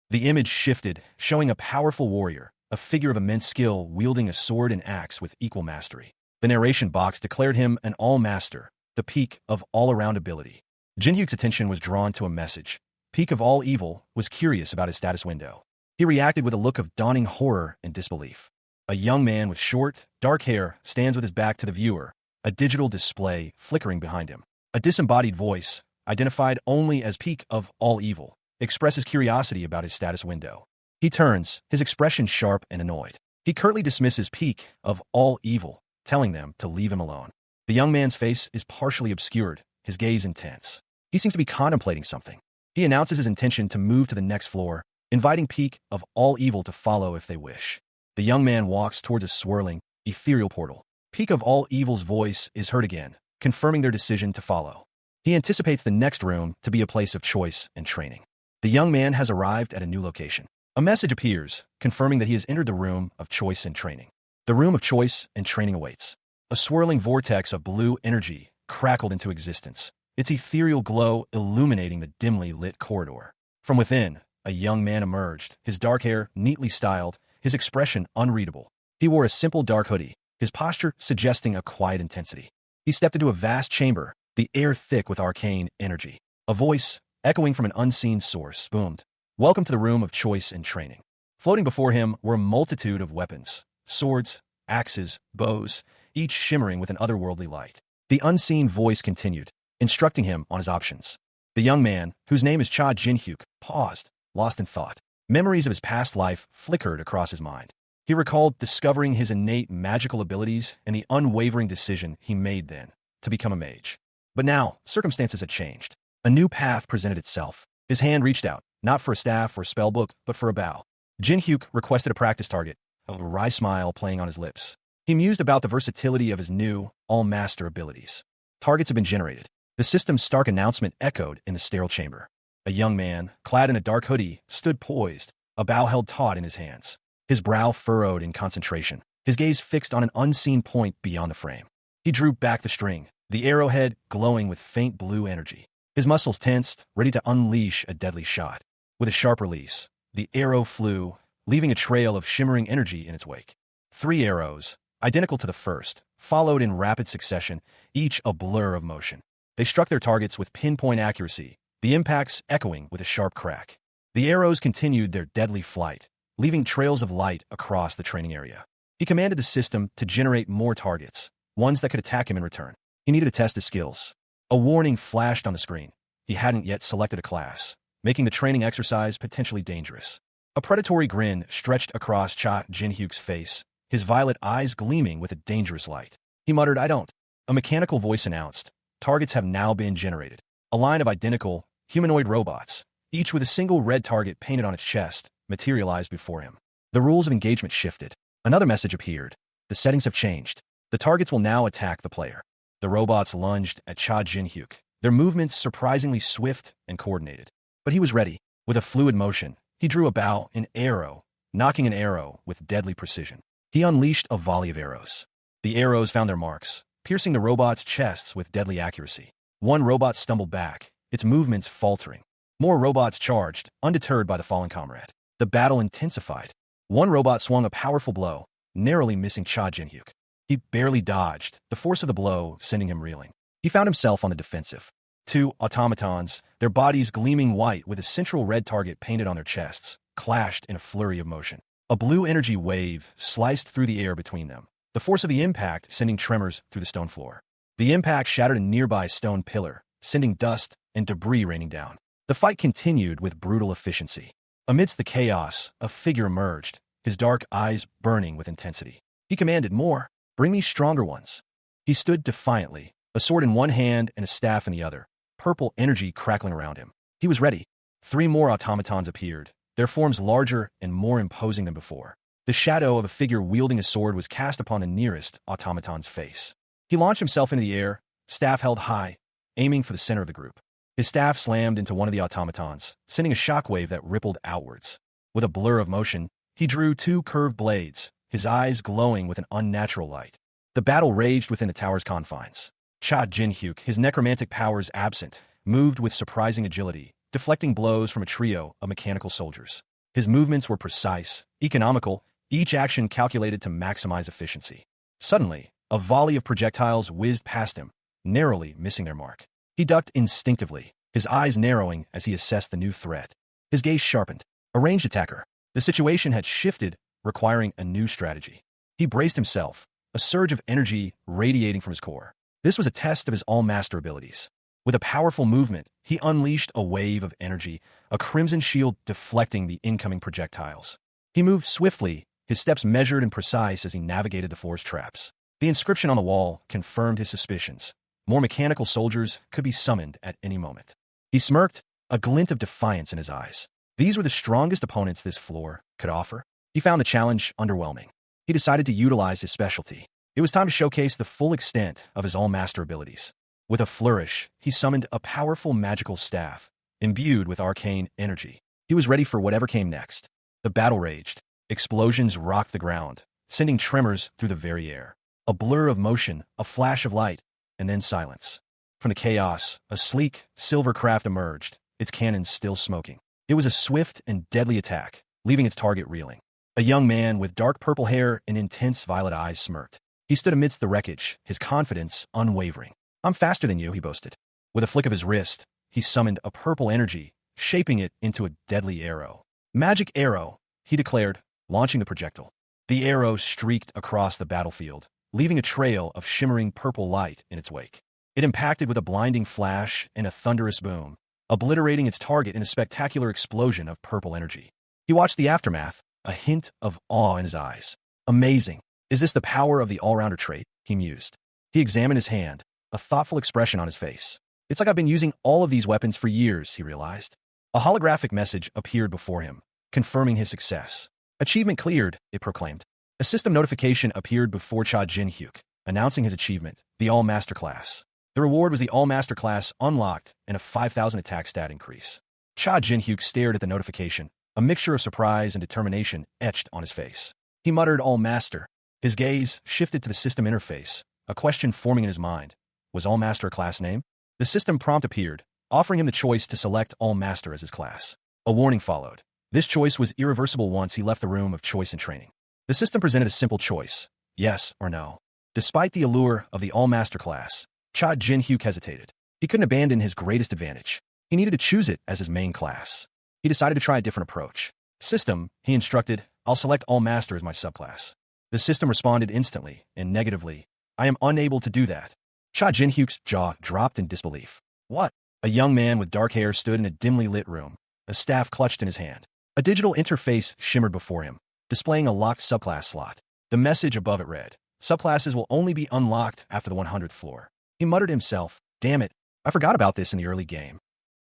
A: The image shifted, showing a powerful warrior, a figure of immense skill wielding a sword and axe with equal mastery. The narration box declared him an all-master, the peak of all-around ability. Jin-hyuk's attention was drawn to a message. Peak of all evil was curious about his status window. He reacted with a look of dawning horror and disbelief. A young man with short, dark hair stands with his back to the viewer, a digital display flickering behind him. A disembodied voice, identified only as peak of all evil, expresses curiosity about his status window. He turns, his expression sharp and annoyed. He curtly dismisses peak of all evil, telling them to leave him alone. The young man's face is partially obscured, his gaze intense. He seems to be contemplating something. He announces his intention to move to the next floor, inviting peak of all evil to follow if they wish. The young man walks towards a swirling, ethereal portal. Peak of all evil's voice is heard again, confirming their decision to follow. He anticipates the next room to be a place of choice and training. The young man has arrived at a new location. A message appears, confirming that he has entered the room of choice and training. The room of choice and training awaits. A swirling vortex of blue energy crackled into existence, its ethereal glow illuminating the dimly lit corridor. From within, a young man emerged, his dark hair neatly styled, his expression unreadable. He wore a simple dark hoodie, his posture suggesting a quiet intensity. He stepped into a vast chamber, the air thick with arcane energy. A voice, echoing from an unseen source, boomed, "Welcome to the room of choice and training." Floating before him were a multitude of weapons, swords, axes, bows, each shimmering with an otherworldly light. The unseen voice continued, instructing him on his options. The young man, whose name is Cha Jin-hyuk, paused, lost in thought. Memories of his past life flickered across his mind. He recalled discovering his innate magical abilities and the unwavering decision he made then to become a mage. But now, circumstances had changed. A new path presented itself. His hand reached out, not for a staff or a spellbook, but for a bow. Jin-hyuk requested a practice target, a wry smile playing on his lips. He mused about the versatility of his new, all-master abilities. Targets had been generated. The system's stark announcement echoed in the sterile chamber. A young man, clad in a dark hoodie, stood poised, a bow held taut in his hands. His brow furrowed in concentration, his gaze fixed on an unseen point beyond the frame. He drew back the string, the arrowhead glowing with faint blue energy. His muscles tensed, ready to unleash a deadly shot. With a sharp release, the arrow flew, leaving a trail of shimmering energy in its wake. 3 arrows, identical to the first, followed in rapid succession, each a blur of motion. They struck their targets with pinpoint accuracy, the impacts echoing with a sharp crack. The arrows continued their deadly flight, leaving trails of light across the training area. He commanded the system to generate more targets, ones that could attack him in return. He needed to test his skills. A warning flashed on the screen. He hadn't yet selected a class, making the training exercise potentially dangerous. A predatory grin stretched across Cha Jin-hyuk's face, his violet eyes gleaming with a dangerous light. He muttered, "I don't." A mechanical voice announced, "Targets have now been generated." A line of identical, humanoid robots, each with a single red target painted on its chest, materialized before him. The rules of engagement shifted. Another message appeared. The settings have changed. The targets will now attack the player. The robots lunged at Cha Jin-hyuk, their movements surprisingly swift and coordinated. But he was ready. With a fluid motion, he drew a bow, an arrow, knocking an arrow with deadly precision. He unleashed a volley of arrows. The arrows found their marks, piercing the robots' chests with deadly accuracy. One robot stumbled back, its movements faltering. More robots charged, undeterred by the fallen comrade. The battle intensified. One robot swung a powerful blow, narrowly missing Cha Jin-hyuk. He barely dodged, the force of the blow sending him reeling. He found himself on the defensive. 2 automatons, their bodies gleaming white with a central red target painted on their chests, clashed in a flurry of motion. A blue energy wave sliced through the air between them, the force of the impact sending tremors through the stone floor. The impact shattered a nearby stone pillar, sending dust and debris raining down. The fight continued with brutal efficiency. Amidst the chaos, a figure emerged, his dark eyes burning with intensity. He commanded, "More! Bring me stronger ones." He stood defiantly, a sword in one hand and a staff in the other, purple energy crackling around him. He was ready. 3 more automatons appeared, their forms larger and more imposing than before. The shadow of a figure wielding a sword was cast upon the nearest automaton's face. He launched himself into the air, staff held high, aiming for the center of the group. His staff slammed into one of the automatons, sending a shockwave that rippled outwards. With a blur of motion, he drew 2 curved blades, his eyes glowing with an unnatural light. The battle raged within the tower's confines. Cha Jin-hyuk, his necromantic powers absent, moved with surprising agility, deflecting blows from a trio of mechanical soldiers. His movements were precise, economical, each action calculated to maximize efficiency. Suddenly, a volley of projectiles whizzed past him, narrowly missing their mark. He ducked instinctively, his eyes narrowing as he assessed the new threat. His gaze sharpened. A ranged attacker. The situation had shifted, requiring a new strategy. He braced himself, a surge of energy radiating from his core. This was a test of his all-master abilities. With a powerful movement, he unleashed a wave of energy, a crimson shield deflecting the incoming projectiles. He moved swiftly, his steps measured and precise as he navigated the floor's traps. The inscription on the wall confirmed his suspicions. More mechanical soldiers could be summoned at any moment. He smirked, a glint of defiance in his eyes. These were the strongest opponents this floor could offer. He found the challenge underwhelming. He decided to utilize his specialty. It was time to showcase the full extent of his all-master abilities. With a flourish, he summoned a powerful magical staff, imbued with arcane energy. He was ready for whatever came next. The battle raged. Explosions rocked the ground, sending tremors through the very air. A blur of motion, a flash of light, and then silence. From the chaos, a sleek, silver craft emerged, its cannons still smoking. It was a swift and deadly attack, leaving its target reeling. A young man with dark purple hair and intense violet eyes smirked. He stood amidst the wreckage, his confidence unwavering. "I'm faster than you," he boasted. With a flick of his wrist, he summoned a purple energy, shaping it into a deadly arrow. "Magic arrow," he declared, launching the projectile. The arrow streaked across the battlefield, leaving a trail of shimmering purple light in its wake. It impacted with a blinding flash and a thunderous boom, obliterating its target in a spectacular explosion of purple energy. He watched the aftermath, a hint of awe in his eyes. "Amazing. Is this the power of the all-rounder trait?" he mused. He examined his hand, a thoughtful expression on his face. "It's like I've been using all of these weapons for years," he realized. A holographic message appeared before him, confirming his success. "Achievement cleared," it proclaimed. A system notification appeared before Cha Jin-hyuk, announcing his achievement, the All-Master class. The reward was the All-Master class unlocked and a 5,000 attack stat increase. Cha Jin-hyuk stared at the notification, a mixture of surprise and determination etched on his face. He muttered All-Master. His gaze shifted to the system interface, a question forming in his mind. Was All-Master a class name? The system prompt appeared, offering him the choice to select All-Master as his class. A warning followed. This choice was irreversible once he left the room of choice and training. The system presented a simple choice, yes or no. Despite the allure of the All-Master class, Cha Jin-hyuk hesitated. He couldn't abandon his greatest advantage. He needed to choose it as his main class. He decided to try a different approach. "System," he instructed, "I'll select All-Master as my subclass." The system responded instantly and negatively. "I am unable to do that." Cha Jin-hyuk's jaw dropped in disbelief. "What?" A young man with dark hair stood in a dimly lit room, a staff clutched in his hand. A digital interface shimmered before him, displaying a locked subclass slot. The message above it read, "Subclasses will only be unlocked after the 100th floor." He muttered to himself, "Damn it, I forgot about this in the early game."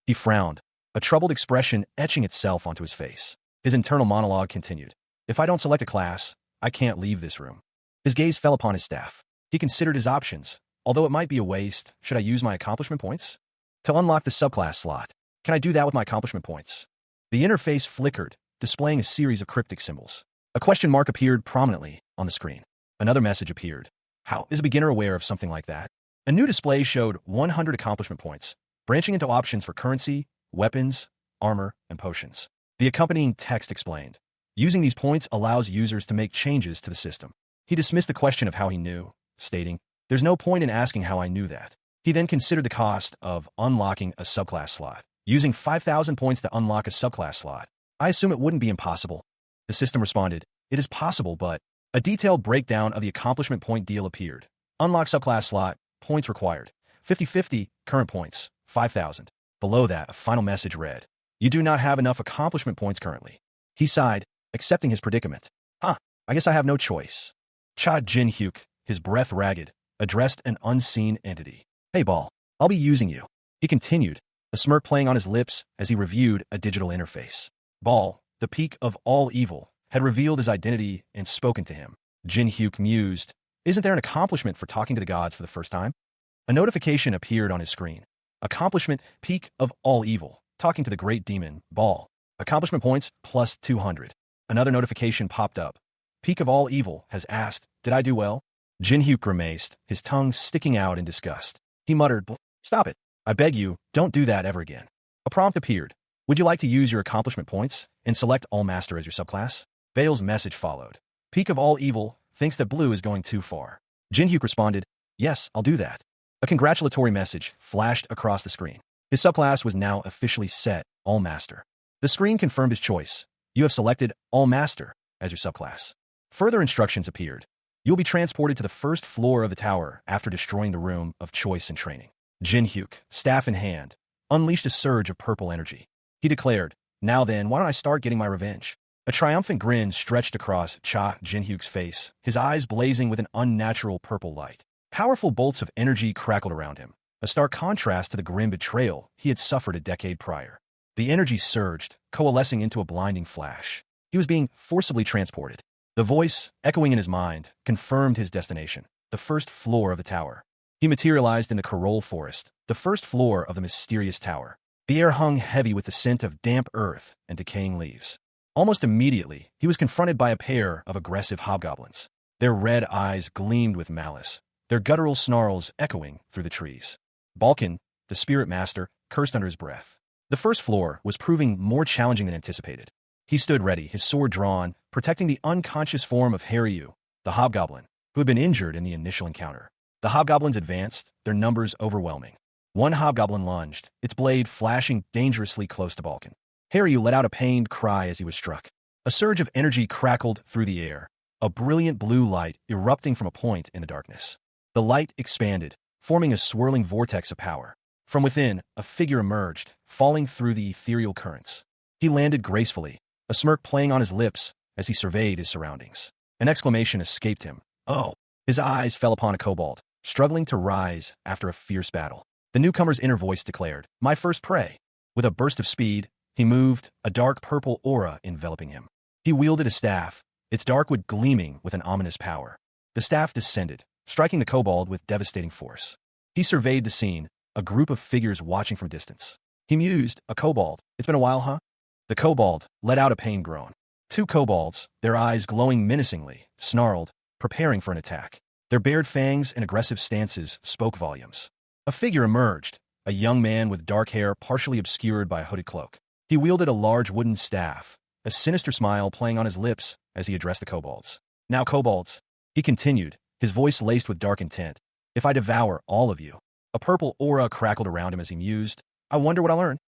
A: He frowned, a troubled expression etching itself onto his face. His internal monologue continued. "If I don't select a class, I can't leave this room." His gaze fell upon his staff. He considered his options. Although it might be a waste, should I use my accomplishment points? To unlock the subclass slot, can I do that with my accomplishment points? The interface flickered, displaying a series of cryptic symbols. A question mark appeared prominently on the screen. Another message appeared. How is a beginner aware of something like that? A new display showed 100 accomplishment points, branching into options for currency, weapons, armor, and potions. The accompanying text explained. Using these points allows users to make changes to the system. He dismissed the question of how he knew, stating, "There's no point in asking how I knew that." He then considered the cost of unlocking a subclass slot. Using 5,000 points to unlock a subclass slot, I assume it wouldn't be impossible. The system responded, "It is possible, but..." A detailed breakdown of the accomplishment point deal appeared. Unlock subclass slot, points required. 50-50, current points, 5,000. Below that, a final message read, "You do not have enough accomplishment points currently." He sighed, accepting his predicament. I guess I have no choice." Cha Jin-hyuk, his breath ragged, addressed an unseen entity. "Hey, Ball, I'll be using you." He continued, a smirk playing on his lips as he reviewed a digital interface. Ball, the peak of all evil, had revealed his identity and spoken to him. Jin-hyuk mused, "Isn't there an accomplishment for talking to the gods for the first time?" A notification appeared on his screen. Accomplishment, peak of all evil, talking to the great demon, Ball. Accomplishment points, plus 200. Another notification popped up. Peak of all evil has asked, "Did I do well?" Jin-hyuk grimaced, his tongue sticking out in disgust. He muttered, "Stop it. I beg you, don't do that ever again." A prompt appeared. "Would you like to use your accomplishment points and select All-Master as your subclass?" Bale's message followed. Peak of all evil thinks that blue is going too far. Jin-hyuk responded, "Yes, I'll do that." A congratulatory message flashed across the screen. His subclass was now officially set, All-Master. The screen confirmed his choice. You have selected All-Master as your subclass. Further instructions appeared. You'll be transported to the first floor of the tower after destroying the room of choice and training. Jin Hyuk, staff in hand, unleashed a surge of purple energy. He declared, "Now then, why don't I start getting my revenge?" A triumphant grin stretched across Jin Hyuk's face, his eyes blazing with an unnatural purple light. Powerful bolts of energy crackled around him, a stark contrast to the grim betrayal he had suffered a decade prior. The energy surged, coalescing into a blinding flash. He was being forcibly transported. The voice, echoing in his mind, confirmed his destination, the first floor of the tower. He materialized in the Corol forest, the first floor of the mysterious tower. The air hung heavy with the scent of damp earth and decaying leaves. Almost immediately, he was confronted by a pair of aggressive hobgoblins. Their red eyes gleamed with malice, their guttural snarls echoing through the trees. Balkan, the spirit master, cursed under his breath. The first floor was proving more challenging than anticipated. He stood ready, his sword drawn, protecting the unconscious form of Haryu, the hobgoblin, who had been injured in the initial encounter. The hobgoblins advanced, their numbers overwhelming. One hobgoblin lunged, its blade flashing dangerously close to Balkan. Haryu let out a pained cry as he was struck. A surge of energy crackled through the air, a brilliant blue light erupting from a point in the darkness. The light expanded, forming a swirling vortex of power. From within, a figure emerged, falling through the ethereal currents. He landed gracefully, a smirk playing on his lips as he surveyed his surroundings. An exclamation escaped him. "Oh!" His eyes fell upon a kobold, struggling to rise after a fierce battle. The newcomer's inner voice declared, "My first prey." With a burst of speed, he moved, a dark purple aura enveloping him. He wielded a staff, its dark wood gleaming with an ominous power. The staff descended, striking the kobold with devastating force. He surveyed the scene, a group of figures watching from distance. He mused, "A kobold. It's been a while, huh?" The kobold let out a pained groan. Two kobolds, their eyes glowing menacingly, snarled, preparing for an attack. Their bared fangs and aggressive stances spoke volumes. A figure emerged, a young man with dark hair partially obscured by a hooded cloak. He wielded a large wooden staff, a sinister smile playing on his lips as he addressed the kobolds. "Now, kobolds," he continued, his voice laced with dark intent, "if I devour all of you." A purple aura crackled around him as he mused, "I wonder what I'll learn."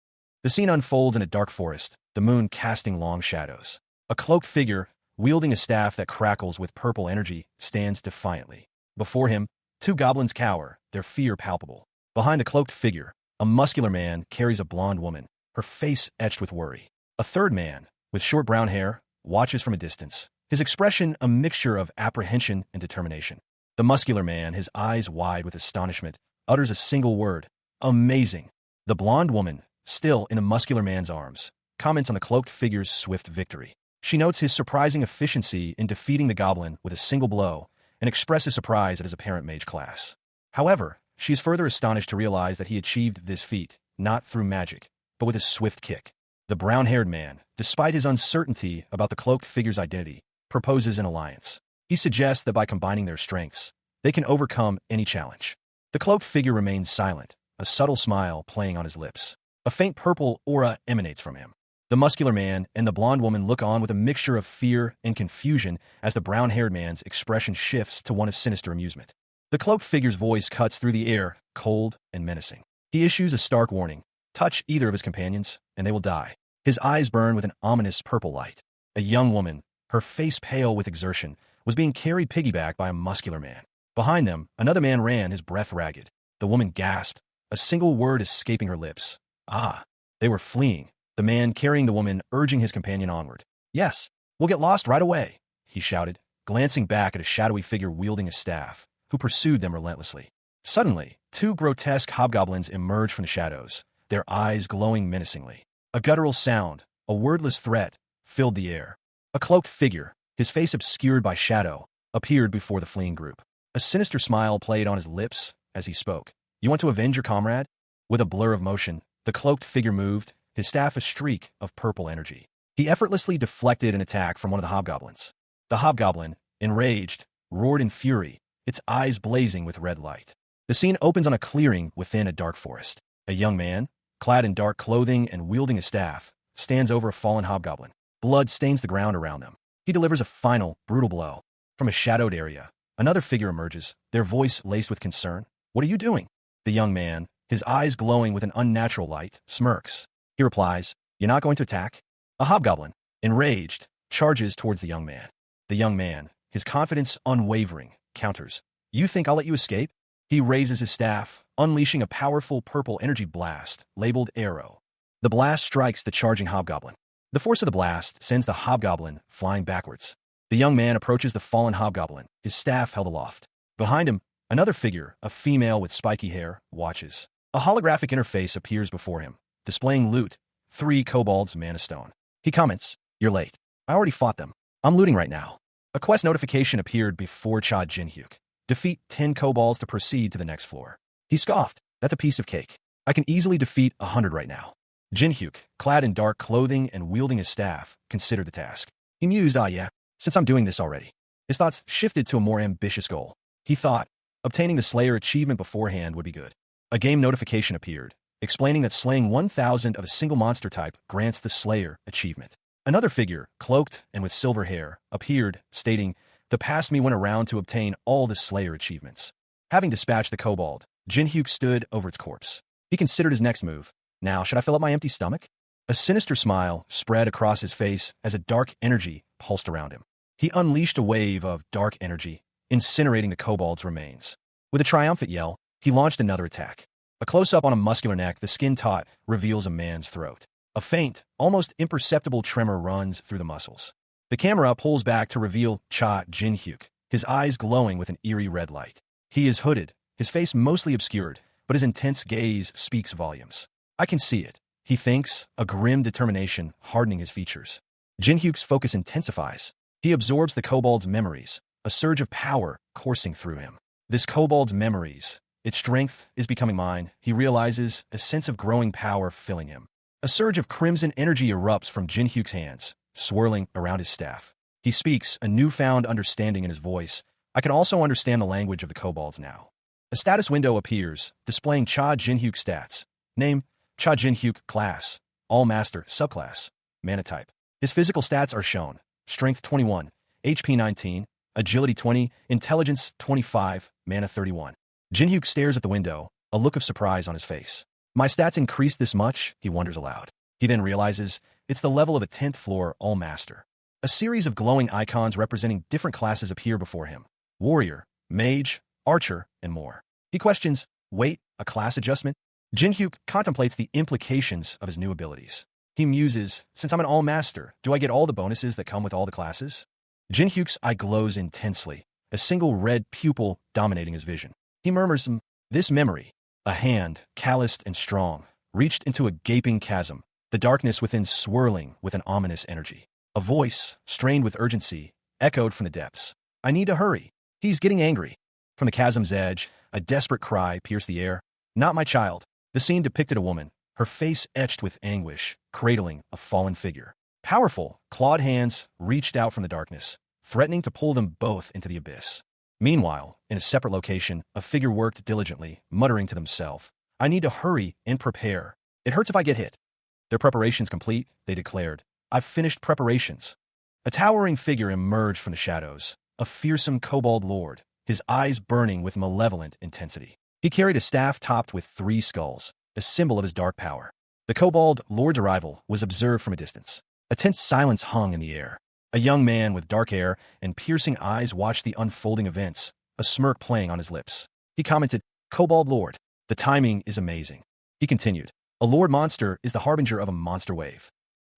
A: The scene unfolds in a dark forest, the moon casting long shadows. A cloaked figure, wielding a staff that crackles with purple energy, stands defiantly. Before him, two goblins cower, their fear palpable. Behind the cloaked figure, a muscular man carries a blonde woman, her face etched with worry. A third man, with short brown hair, watches from a distance, his expression a mixture of apprehension and determination. The muscular man, his eyes wide with astonishment, utters a single word, "Amazing." The blonde woman, still in the muscular man's arms, comments on the cloaked figure's swift victory. She notes his surprising efficiency in defeating the goblin with a single blow and expresses surprise at his apparent mage class. However, she is further astonished to realize that he achieved this feat, not through magic, but with a swift kick. The brown-haired man, despite his uncertainty about the cloaked figure's identity, proposes an alliance. He suggests that by combining their strengths, they can overcome any challenge. The cloaked figure remains silent, a subtle smile playing on his lips. A faint purple aura emanates from him. The muscular man and the blonde woman look on with a mixture of fear and confusion as the brown-haired man's expression shifts to one of sinister amusement. The cloaked figure's voice cuts through the air, cold and menacing. He issues a stark warning. Touch either of his companions, and they will die. His eyes burn with an ominous purple light. A young woman, her face pale with exertion, was being carried piggyback by a muscular man. Behind them, another man ran, his breath ragged. The woman gasped, a single word escaping her lips. Ah, they were fleeing, the man carrying the woman urging his companion onward. "Yes, we'll get lost right away," he shouted, glancing back at a shadowy figure wielding a staff, who pursued them relentlessly. Suddenly, two grotesque hobgoblins emerged from the shadows, their eyes glowing menacingly. A guttural sound, a wordless threat, filled the air. A cloaked figure, his face obscured by shadow, appeared before the fleeing group. A sinister smile played on his lips as he spoke. "You want to avenge your comrade?" With a blur of motion, the cloaked figure moved, his staff a streak of purple energy. He effortlessly deflected an attack from one of the hobgoblins. The hobgoblin, enraged, roared in fury, its eyes blazing with red light. The scene opens on a clearing within a dark forest. A young man, clad in dark clothing and wielding a staff, stands over a fallen hobgoblin. Blood stains the ground around them. He delivers a final, brutal blow. From a shadowed area, another figure emerges, their voice laced with concern. "What are you doing?" The young man, his eyes glowing with an unnatural light, smirks. He replies, "You're not going to attack?" A hobgoblin, enraged, charges towards the young man. The young man, his confidence unwavering, counters. You think I'll let you escape? He raises his staff, unleashing a powerful purple energy blast, labeled Arrow. The blast strikes the charging hobgoblin. The force of the blast sends the hobgoblin flying backwards. The young man approaches the fallen hobgoblin, his staff held aloft. Behind him, another figure, a female with spiky hair, watches. A holographic interface appears before him, displaying loot, 3 kobolds mana stone. He comments, "You're late. I already fought them. I'm looting right now." A quest notification appeared before Cha Jinhyuk. Defeat 10 kobolds to proceed to the next floor. He scoffed, "That's a piece of cake. I can easily defeat 100 right now." Jinhyuk, clad in dark clothing and wielding his staff, considered the task. He mused, yeah, since I'm doing this already. His thoughts shifted to a more ambitious goal. He thought, obtaining the Slayer achievement beforehand would be good. A game notification appeared, explaining that slaying 1,000 of a single monster type grants the Slayer achievement. Another figure, cloaked and with silver hair, appeared, stating, "The past me went around to obtain all the Slayer achievements." Having dispatched the kobold, Jinhyuk stood over its corpse. He considered his next move. Now, should I fill up my empty stomach? A sinister smile spread across his face as a dark energy pulsed around him. He unleashed a wave of dark energy, incinerating the kobold's remains. With a triumphant yell, he launched another attack. A close-up on a muscular neck, the skin taut, reveals a man's throat. A faint, almost imperceptible tremor runs through the muscles. The camera pulls back to reveal Cha Jinhyuk, his eyes glowing with an eerie red light. He is hooded, his face mostly obscured, but his intense gaze speaks volumes. "I can see it," he thinks, a grim determination hardening his features. Jinhyuk's focus intensifies. He absorbs the kobold's memories, a surge of power coursing through him. This kobold's memories, its strength is becoming mine, he realizes, a sense of growing power filling him. A surge of crimson energy erupts from Jinhyuk's hands, swirling around his staff. He speaks, a newfound understanding in his voice. "I can also understand the language of the kobolds now." A status window appears, displaying Cha Jinhyuk stats. Name, Cha Jinhyuk, class, All Master, subclass, mana type. His physical stats are shown. Strength 21, HP 19, Agility 20, Intelligence 25, mana 31. Jinhyuk stares at the window, a look of surprise on his face. "My stats increased this much?" he wonders aloud. He then realizes it's the level of a 10th floor All Master. A series of glowing icons representing different classes appear before him. Warrior, Mage, Archer, and more. He questions, "Wait, a class adjustment?" Jinhyuk contemplates the implications of his new abilities. He muses, "Since I'm an All-Master, do I get all the bonuses that come with all the classes?" Jinhyuk's eye glows intensely, a single red pupil dominating his vision. He murmurs, This memory, a hand, calloused and strong, reached into a gaping chasm, the darkness within swirling with an ominous energy. A voice, strained with urgency, echoed from the depths. "I need to hurry. He's getting angry." From the chasm's edge, a desperate cry pierced the air. "Not my child." The scene depicted a woman, her face etched with anguish, cradling a fallen figure. Powerful, clawed hands reached out from the darkness, threatening to pull them both into the abyss. Meanwhile, in a separate location, a figure worked diligently, muttering to themselves, "I need to hurry and prepare. It hurts if I get hit." Their preparations complete, they declared. "I've finished preparations." A towering figure emerged from the shadows, a fearsome kobold lord, his eyes burning with malevolent intensity. He carried a staff topped with 3 skulls, a symbol of his dark power. The kobold lord's arrival was observed from a distance. A tense silence hung in the air. A young man with dark hair and piercing eyes watched the unfolding events, a smirk playing on his lips. He commented, "Kobold Lord, the timing is amazing." He continued, "A Lord monster is the harbinger of a monster wave."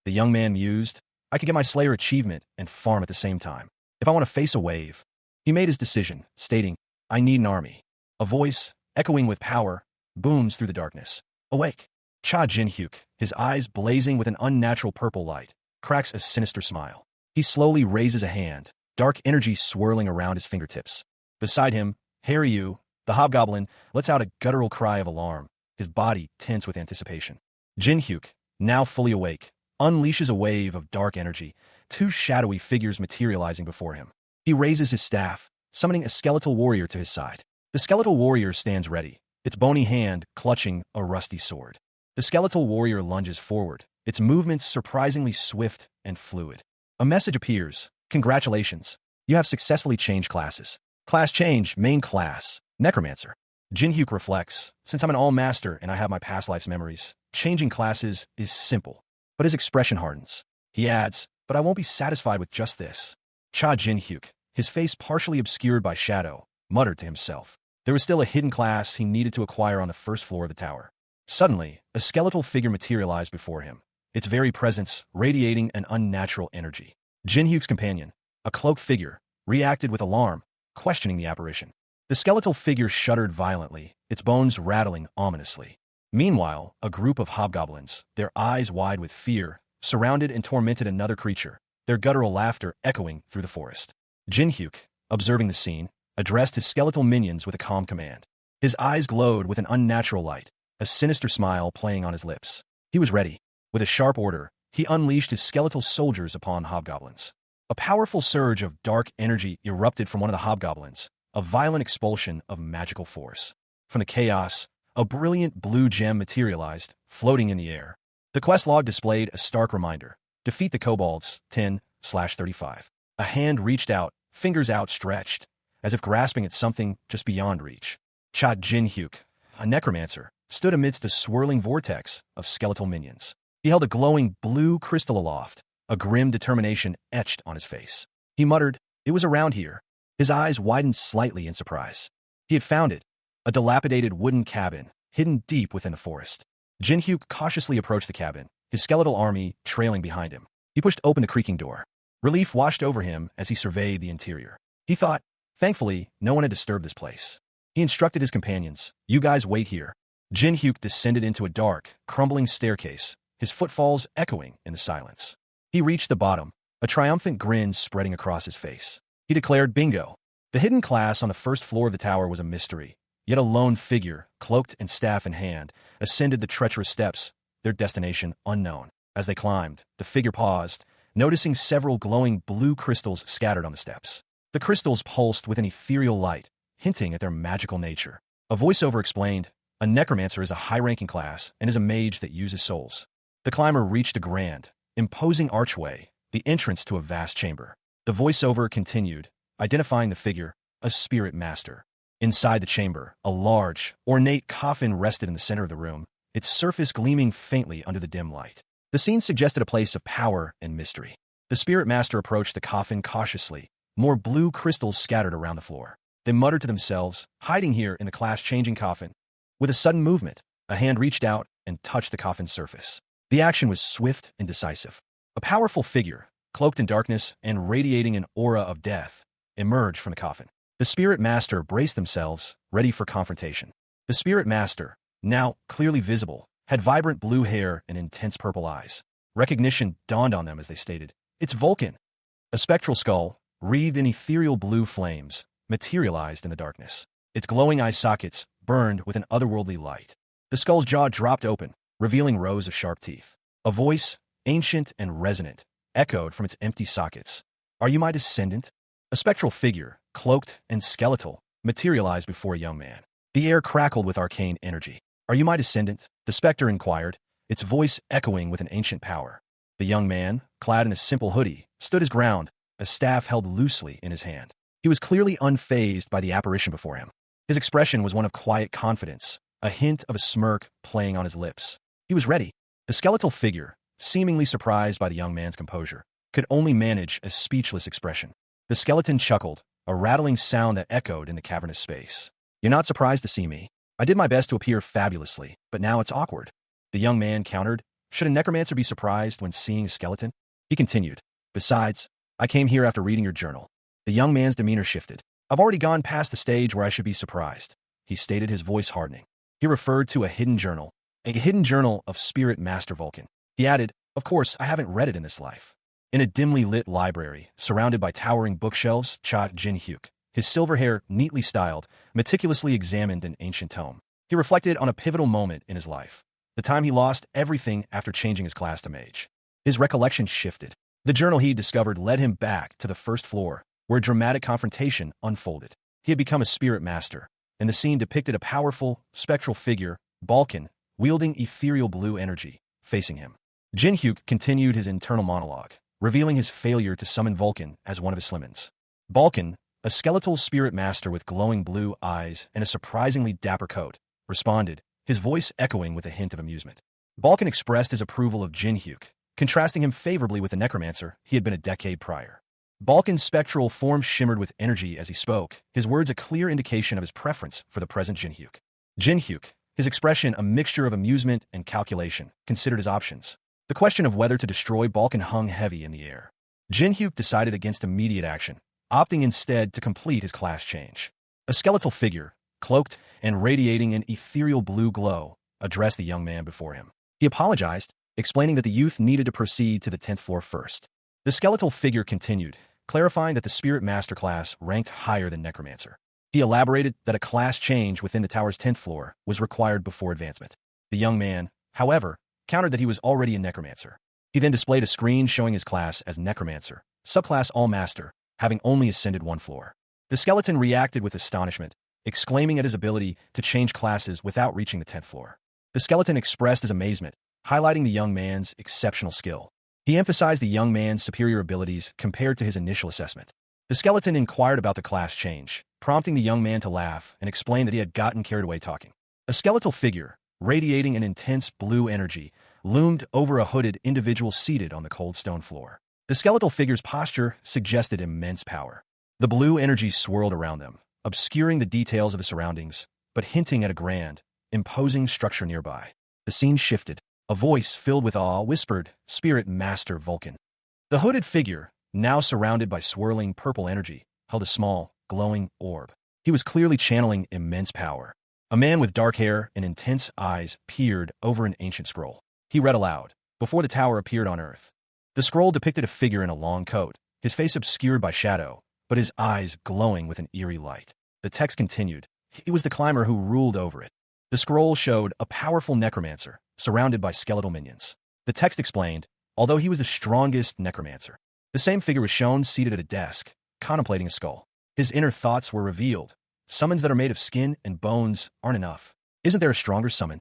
A: The young man mused, "I could get my Slayer achievement and farm at the same time, if I want to face a wave." He made his decision, stating, "I need an army." A voice, echoing with power, booms through the darkness. "Awake." Cha Jinhyuk, his eyes blazing with an unnatural purple light, cracks a sinister smile. He slowly raises a hand, dark energy swirling around his fingertips. Beside him, Harryu, the hobgoblin, lets out a guttural cry of alarm, his body tense with anticipation. Jinhyuk, now fully awake, unleashes a wave of dark energy, 2 shadowy figures materializing before him. He raises his staff, summoning a skeletal warrior to his side. The skeletal warrior stands ready, its bony hand clutching a rusty sword. The skeletal warrior lunges forward, its movements surprisingly swift and fluid. A message appears. "Congratulations. You have successfully changed classes. Class change, main class, Necromancer." Jinhyuk reflects, "Since I'm an All-Master and I have my past life's memories, changing classes is simple." But his expression hardens. He adds, "But I won't be satisfied with just this." Cha Jinhyuk, his face partially obscured by shadow, muttered to himself. There was still a hidden class he needed to acquire on the first floor of the tower. Suddenly, a skeletal figure materialized before him, its very presence radiating an unnatural energy. Jinhyuk's companion, a cloaked figure, reacted with alarm, questioning the apparition. The skeletal figure shuddered violently, its bones rattling ominously. Meanwhile, a group of hobgoblins, their eyes wide with fear, surrounded and tormented another creature, their guttural laughter echoing through the forest. Jinhyuk, observing the scene, addressed his skeletal minions with a calm command. His eyes glowed with an unnatural light, a sinister smile playing on his lips. He was ready. With a sharp order, he unleashed his skeletal soldiers upon hobgoblins. A powerful surge of dark energy erupted from one of the hobgoblins, a violent expulsion of magical force. From the chaos, a brilliant blue gem materialized, floating in the air. The quest log displayed a stark reminder. Defeat the kobolds, 10/35. A hand reached out, fingers outstretched, as if grasping at something just beyond reach. Jinhyuk, a necromancer, stood amidst a swirling vortex of skeletal minions. He held a glowing blue crystal aloft, a grim determination etched on his face. He muttered, "It was around here." His eyes widened slightly in surprise. He had found it, a dilapidated wooden cabin, hidden deep within the forest. Jinhyuk cautiously approached the cabin, his skeletal army trailing behind him. He pushed open the creaking door. Relief washed over him as he surveyed the interior. He thought, thankfully, no one had disturbed this place. He instructed his companions, "You guys wait here." Jinhyuk descended into a dark, crumbling staircase, his footfalls echoing in the silence. He reached the bottom, a triumphant grin spreading across his face. He declared, "Bingo!" The hidden class on the first floor of the tower was a mystery, yet a lone figure, cloaked and staff in hand, ascended the treacherous steps, their destination unknown. As they climbed, the figure paused, noticing several glowing blue crystals scattered on the steps. The crystals pulsed with an ethereal light, hinting at their magical nature. A voiceover explained, "A necromancer is a high-ranking class and is a mage that uses souls." The climber reached a grand, imposing archway, the entrance to a vast chamber. The voiceover continued, identifying the figure, a spirit master. Inside the chamber, a large, ornate coffin rested in the center of the room, its surface gleaming faintly under the dim light. The scene suggested a place of power and mystery. The spirit master approached the coffin cautiously, more blue crystals scattered around the floor. They muttered to themselves, hiding here in the class-changing coffin. With a sudden movement, a hand reached out and touched the coffin's surface. The action was swift and decisive. A powerful figure, cloaked in darkness and radiating an aura of death, emerged from the coffin. The spirit master braced themselves, ready for confrontation. The spirit master, now clearly visible, had vibrant blue hair and intense purple eyes. Recognition dawned on them as they stated, "It's Vulcan." A spectral skull, wreathed in ethereal blue flames, materialized in the darkness. Its glowing eye sockets burned with an otherworldly light. The skull's jaw dropped open, revealing rows of sharp teeth. A voice, ancient and resonant, echoed from its empty sockets. "Are you my descendant?" A spectral figure, cloaked and skeletal, materialized before a young man. The air crackled with arcane energy. "Are you my descendant?" the specter inquired, its voice echoing with an ancient power. The young man, clad in a simple hoodie, stood his ground, a staff held loosely in his hand. He was clearly unfazed by the apparition before him. His expression was one of quiet confidence, a hint of a smirk playing on his lips. He was ready. The skeletal figure, seemingly surprised by the young man's composure, could only manage a speechless expression. The skeleton chuckled, a rattling sound that echoed in the cavernous space. "You're not surprised to see me. I did my best to appear fabulously, but now it's awkward." The young man countered, "Should a necromancer be surprised when seeing a skeleton?" He continued, "Besides, I came here after reading your journal." The young man's demeanor shifted. "I've already gone past the stage where I should be surprised," he stated, his voice hardening. He referred to a hidden journal of Spirit Master Vulcan. He added, "Of course, I haven't read it in this life." In a dimly lit library, surrounded by towering bookshelves, sat Jinhyuk, his silver hair neatly styled, meticulously examined an ancient tome. He reflected on a pivotal moment in his life, the time he lost everything after changing his class to mage. His recollection shifted. The journal he discovered led him back to the first floor, where a dramatic confrontation unfolded. He had become a spirit master, and the scene depicted a powerful, spectral figure, Balkan, wielding ethereal blue energy, facing him. Jinhyuk continued his internal monologue, revealing his failure to summon Vulcan as one of his slimmons. Balkan, a skeletal spirit master with glowing blue eyes and a surprisingly dapper coat, responded, his voice echoing with a hint of amusement. Balkan expressed his approval of Jinhyuk, contrasting him favorably with the necromancer he had been a decade prior. Balkan's spectral form shimmered with energy as he spoke, his words a clear indication of his preference for the present Jinhyuk. Jinhyuk, his expression a mixture of amusement and calculation, considered his options. The question of whether to destroy Balkan hung heavy in the air. Jinhyuk decided against immediate action, opting instead to complete his class change. A skeletal figure, cloaked and radiating an ethereal blue glow, addressed the young man before him. He apologized, explaining that the youth needed to proceed to the 10th floor first. The skeletal figure continued, clarifying that the Spirit Master class ranked higher than Necromancer. He elaborated that a class change within the tower's 10th floor was required before advancement. The young man, however, countered that he was already a Necromancer. He then displayed a screen showing his class as Necromancer, subclass All-Master, having only ascended 1 floor. The skeleton reacted with astonishment, exclaiming at his ability to change classes without reaching the 10th floor. The skeleton expressed his amazement, highlighting the young man's exceptional skill. He emphasized the young man's superior abilities compared to his initial assessment. The skeleton inquired about the class change, prompting the young man to laugh and explain that he had gotten carried away talking. A skeletal figure, radiating an intense blue energy, loomed over a hooded individual seated on the cold stone floor. The skeletal figure's posture suggested immense power. The blue energy swirled around them, obscuring the details of the surroundings, but hinting at a grand, imposing structure nearby. The scene shifted. A voice filled with awe whispered, "Spirit Master Vulcan." The hooded figure, now surrounded by swirling purple energy, held a small, glowing orb. He was clearly channeling immense power. A man with dark hair and intense eyes peered over an ancient scroll. He read aloud, "Before the tower appeared on earth." The scroll depicted a figure in a long coat, his face obscured by shadow, but his eyes glowing with an eerie light. The text continued. He was the climber who ruled over it. The scroll showed a powerful necromancer, surrounded by skeletal minions. The text explained, although he was the strongest necromancer. The same figure was shown seated at a desk, contemplating a skull. His inner thoughts were revealed. Summons that are made of skin and bones aren't enough. Isn't there a stronger summon?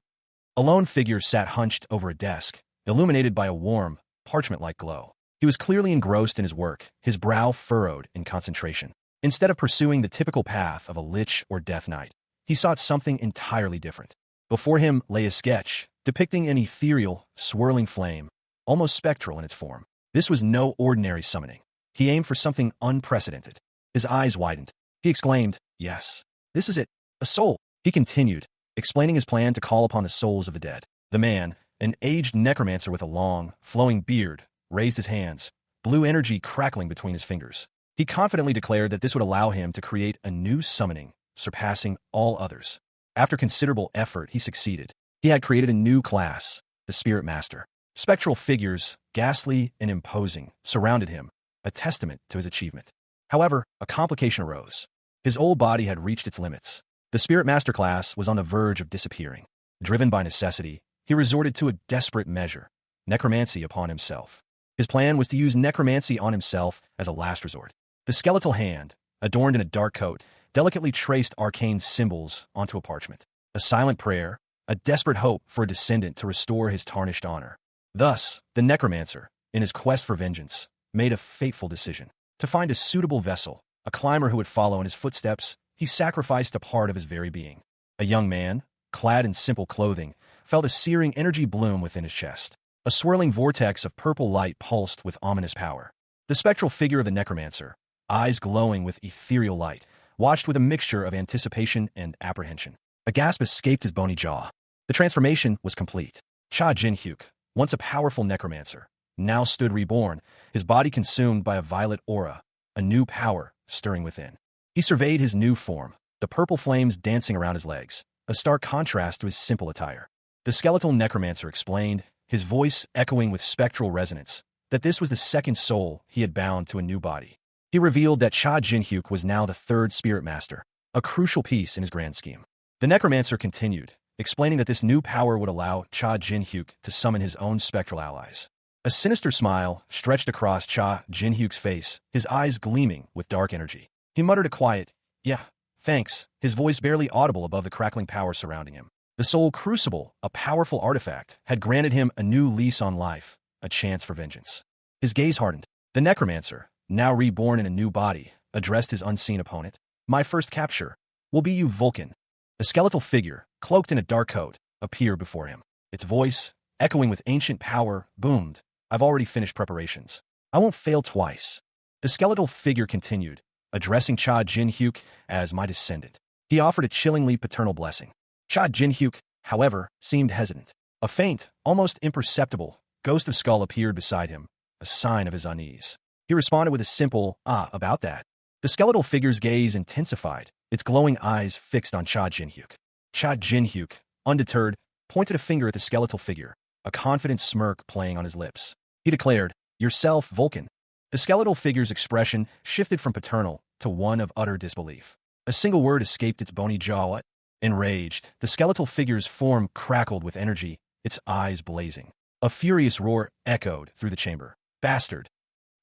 A: A lone figure sat hunched over a desk, illuminated by a warm, parchment-like glow. He was clearly engrossed in his work, his brow furrowed in concentration. Instead of pursuing the typical path of a lich or death knight, he sought something entirely different. Before him lay a sketch, depicting an ethereal, swirling flame, almost spectral in its form. This was no ordinary summoning. He aimed for something unprecedented. His eyes widened. He exclaimed, "Yes, this is it, a soul." He continued, explaining his plan to call upon the souls of the dead. The man, an aged necromancer with a long, flowing beard, raised his hands, blue energy crackling between his fingers. He confidently declared that this would allow him to create a new summoning, surpassing all others. After considerable effort, he succeeded. He had created a new class, the Spirit Master. Spectral figures, ghastly and imposing, surrounded him, a testament to his achievement. However, a complication arose. His old body had reached its limits. The Spirit Master class was on the verge of disappearing. Driven by necessity, he resorted to a desperate measure, necromancy upon himself. His plan was to use necromancy on himself as a last resort. The skeletal hand, adorned in a dark coat, delicately traced arcane symbols onto a parchment. A silent prayer, a desperate hope for a descendant to restore his tarnished honor. Thus, the necromancer, in his quest for vengeance, made a fateful decision. To find a suitable vessel, a climber who would follow in his footsteps, he sacrificed a part of his very being. A young man, clad in simple clothing, felt a searing energy bloom within his chest. A swirling vortex of purple light pulsed with ominous power. The spectral figure of the necromancer, eyes glowing with ethereal light, watched with a mixture of anticipation and apprehension. A gasp escaped his bony jaw. The transformation was complete. Cha Jin-hyuk, once a powerful necromancer, now stood reborn, his body consumed by a violet aura, a new power stirring within. He surveyed his new form, the purple flames dancing around his legs, a stark contrast to his simple attire. The skeletal necromancer explained, his voice echoing with spectral resonance, that this was the second soul he had bound to a new body. He revealed that Cha Jin-hyuk was now the third Spirit Master, a crucial piece in his grand scheme. The necromancer continued, explaining that this new power would allow Cha Jin-hyuk to summon his own spectral allies. A sinister smile stretched across Cha Jin-hyuk's face, his eyes gleaming with dark energy. He muttered a quiet, "Yeah, thanks," his voice barely audible above the crackling power surrounding him. The Soul Crucible, a powerful artifact, had granted him a new lease on life, a chance for vengeance. His gaze hardened. The necromancer, now reborn in a new body, addressed his unseen opponent. "My first capture will be you, Vulcan." A skeletal figure, cloaked in a dark coat, appeared before him. Its voice, echoing with ancient power, boomed, "I've already finished preparations. I won't fail twice." The skeletal figure continued, addressing Cha Jin-hyuk as my descendant. He offered a chillingly paternal blessing. Cha Jin-hyuk, however, seemed hesitant. A faint, almost imperceptible, ghost of skull appeared beside him, a sign of his unease. He responded with a simple, about that. The skeletal figure's gaze intensified, its glowing eyes fixed on Cha Jin-hyuk. Cha Jin-hyuk, undeterred, pointed a finger at the skeletal figure, a confident smirk playing on his lips. He declared, "Yourself, Vulcan." The skeletal figure's expression shifted from paternal to one of utter disbelief. A single word escaped its bony jaw. Enraged, the skeletal figure's form crackled with energy, its eyes blazing. A furious roar echoed through the chamber. "Bastard!"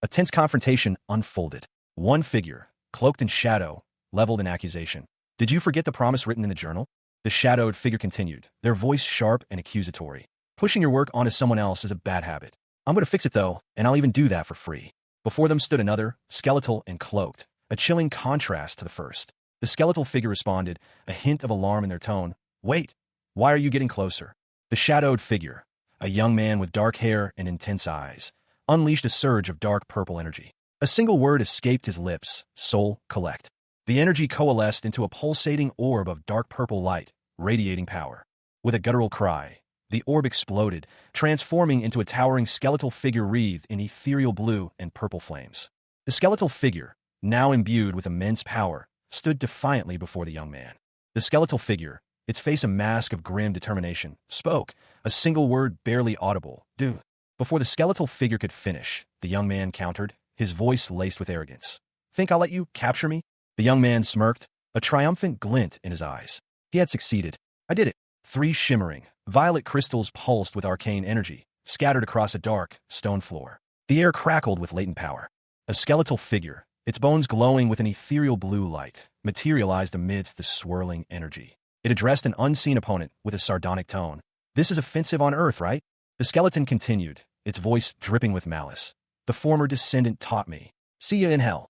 A: A tense confrontation unfolded. One figure, cloaked in shadow, leveled an accusation. "Did you forget the promise written in the journal?" The shadowed figure continued, their voice sharp and accusatory. "Pushing your work onto someone else is a bad habit. I'm going to fix it, though, and I'll even do that for free." Before them stood another, skeletal and cloaked, a chilling contrast to the first. The skeletal figure responded, a hint of alarm in their tone. "Wait, why are you getting closer?" The shadowed figure, a young man with dark hair and intense eyes, unleashed a surge of dark purple energy. A single word escaped his lips, "Soul, collect." The energy coalesced into a pulsating orb of dark purple light, radiating power. With a guttural cry, the orb exploded, transforming into a towering skeletal figure wreathed in ethereal blue and purple flames. The skeletal figure, now imbued with immense power, stood defiantly before the young man. The skeletal figure, its face a mask of grim determination, spoke, a single word barely audible, "Do." Before the skeletal figure could finish, the young man countered, his voice laced with arrogance. "Think I'll let you capture me?" The young man smirked, a triumphant glint in his eyes. He had succeeded. "I did it." Three shimmering, violet crystals pulsed with arcane energy, scattered across a dark, stone floor. The air crackled with latent power. A skeletal figure, its bones glowing with an ethereal blue light, materialized amidst the swirling energy. It addressed an unseen opponent with a sardonic tone. "This is offensive on Earth, right?" The skeleton continued, its voice dripping with malice. "The former descendant taught me. See you in hell."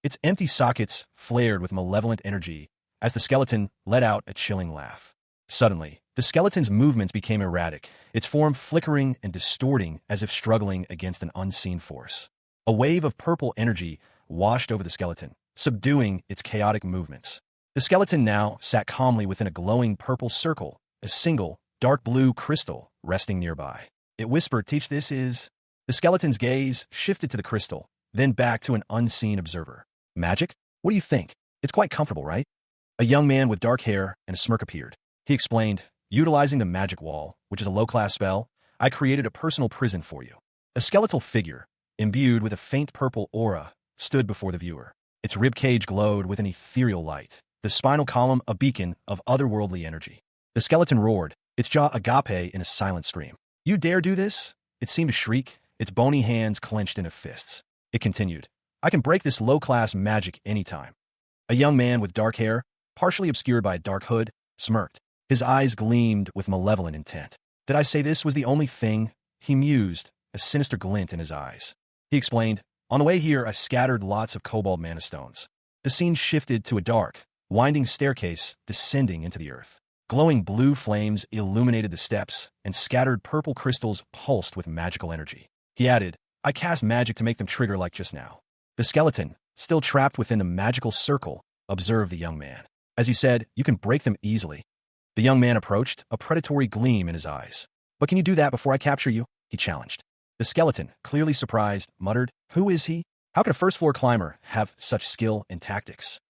A: Its empty sockets flared with malevolent energy as the skeleton let out a chilling laugh. Suddenly, the skeleton's movements became erratic, its form flickering and distorting as if struggling against an unseen force. A wave of purple energy washed over the skeleton, subduing its chaotic movements. The skeleton now sat calmly within a glowing purple circle, a single, dark blue crystal resting nearby. It whispered, "Teach this is..." The skeleton's gaze shifted to the crystal, then back to an unseen observer. "Magic? What do you think? It's quite comfortable, right?" A young man with dark hair and a smirk appeared. He explained, "Utilizing the magic wall, which is a low-class spell, I created a personal prison for you." A skeletal figure, imbued with a faint purple aura, stood before the viewer. Its ribcage glowed with an ethereal light, the spinal column a beacon of otherworldly energy. The skeleton roared, its jaw agape in a silent scream. "You dare do this?" It seemed to shriek, its bony hands clenched into fists. It continued, "I can break this low-class magic anytime." A young man with dark hair, partially obscured by a dark hood, smirked. His eyes gleamed with malevolent intent. "Did I say this was the only thing?" He mused, a sinister glint in his eyes. He explained, "On the way here, I scattered lots of cobalt mana stones." The scene shifted to a dark, winding staircase descending into the earth. Glowing blue flames illuminated the steps, and scattered purple crystals pulsed with magical energy. He added, "I cast magic to make them trigger like just now." The skeleton, still trapped within the magical circle, observed the young man. "As you said, you can break them easily." The young man approached, a predatory gleam in his eyes. "But can you do that before I capture you?" he challenged. The skeleton, clearly surprised, muttered, "Who is he? How could a first-floor climber have such skill in tactics?"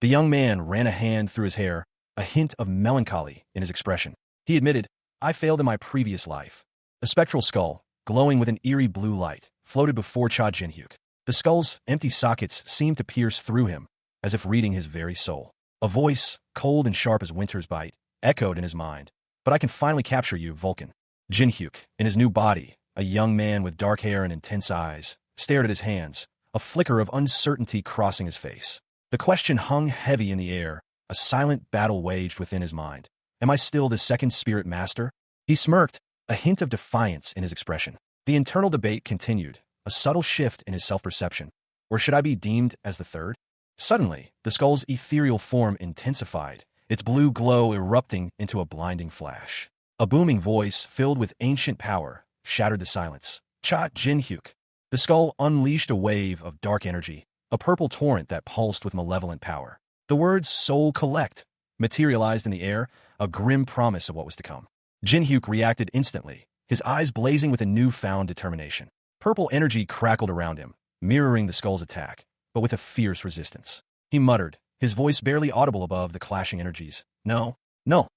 A: The young man ran a hand through his hair, a hint of melancholy in his expression. He admitted, "I failed in my previous life." A spectral skull, glowing with an eerie blue light, floated before Cha Jin-hyuk. The skull's empty sockets seemed to pierce through him, as if reading his very soul. A voice, cold and sharp as winter's bite, echoed in his mind. "But I can finally capture you, Vulcan." Jin-hyuk, in his new body, a young man with dark hair and intense eyes, stared at his hands, a flicker of uncertainty crossing his face. The question hung heavy in the air, a silent battle waged within his mind. "Am I still the second spirit master?" He smirked, a hint of defiance in his expression. The internal debate continued, a subtle shift in his self-perception. Or should I be deemed as the third? Suddenly, the skull's ethereal form intensified, its blue glow erupting into a blinding flash. A booming voice filled with ancient power shattered the silence. "Cha Jin-hyuk." The skull unleashed a wave of dark energy, a purple torrent that pulsed with malevolent power. The words "soul collect" materialized in the air, a grim promise of what was to come. Jin-hyuk reacted instantly, his eyes blazing with a newfound determination. Purple energy crackled around him, mirroring the skull's attack, but with a fierce resistance. He muttered, his voice barely audible above the clashing energies. No, no.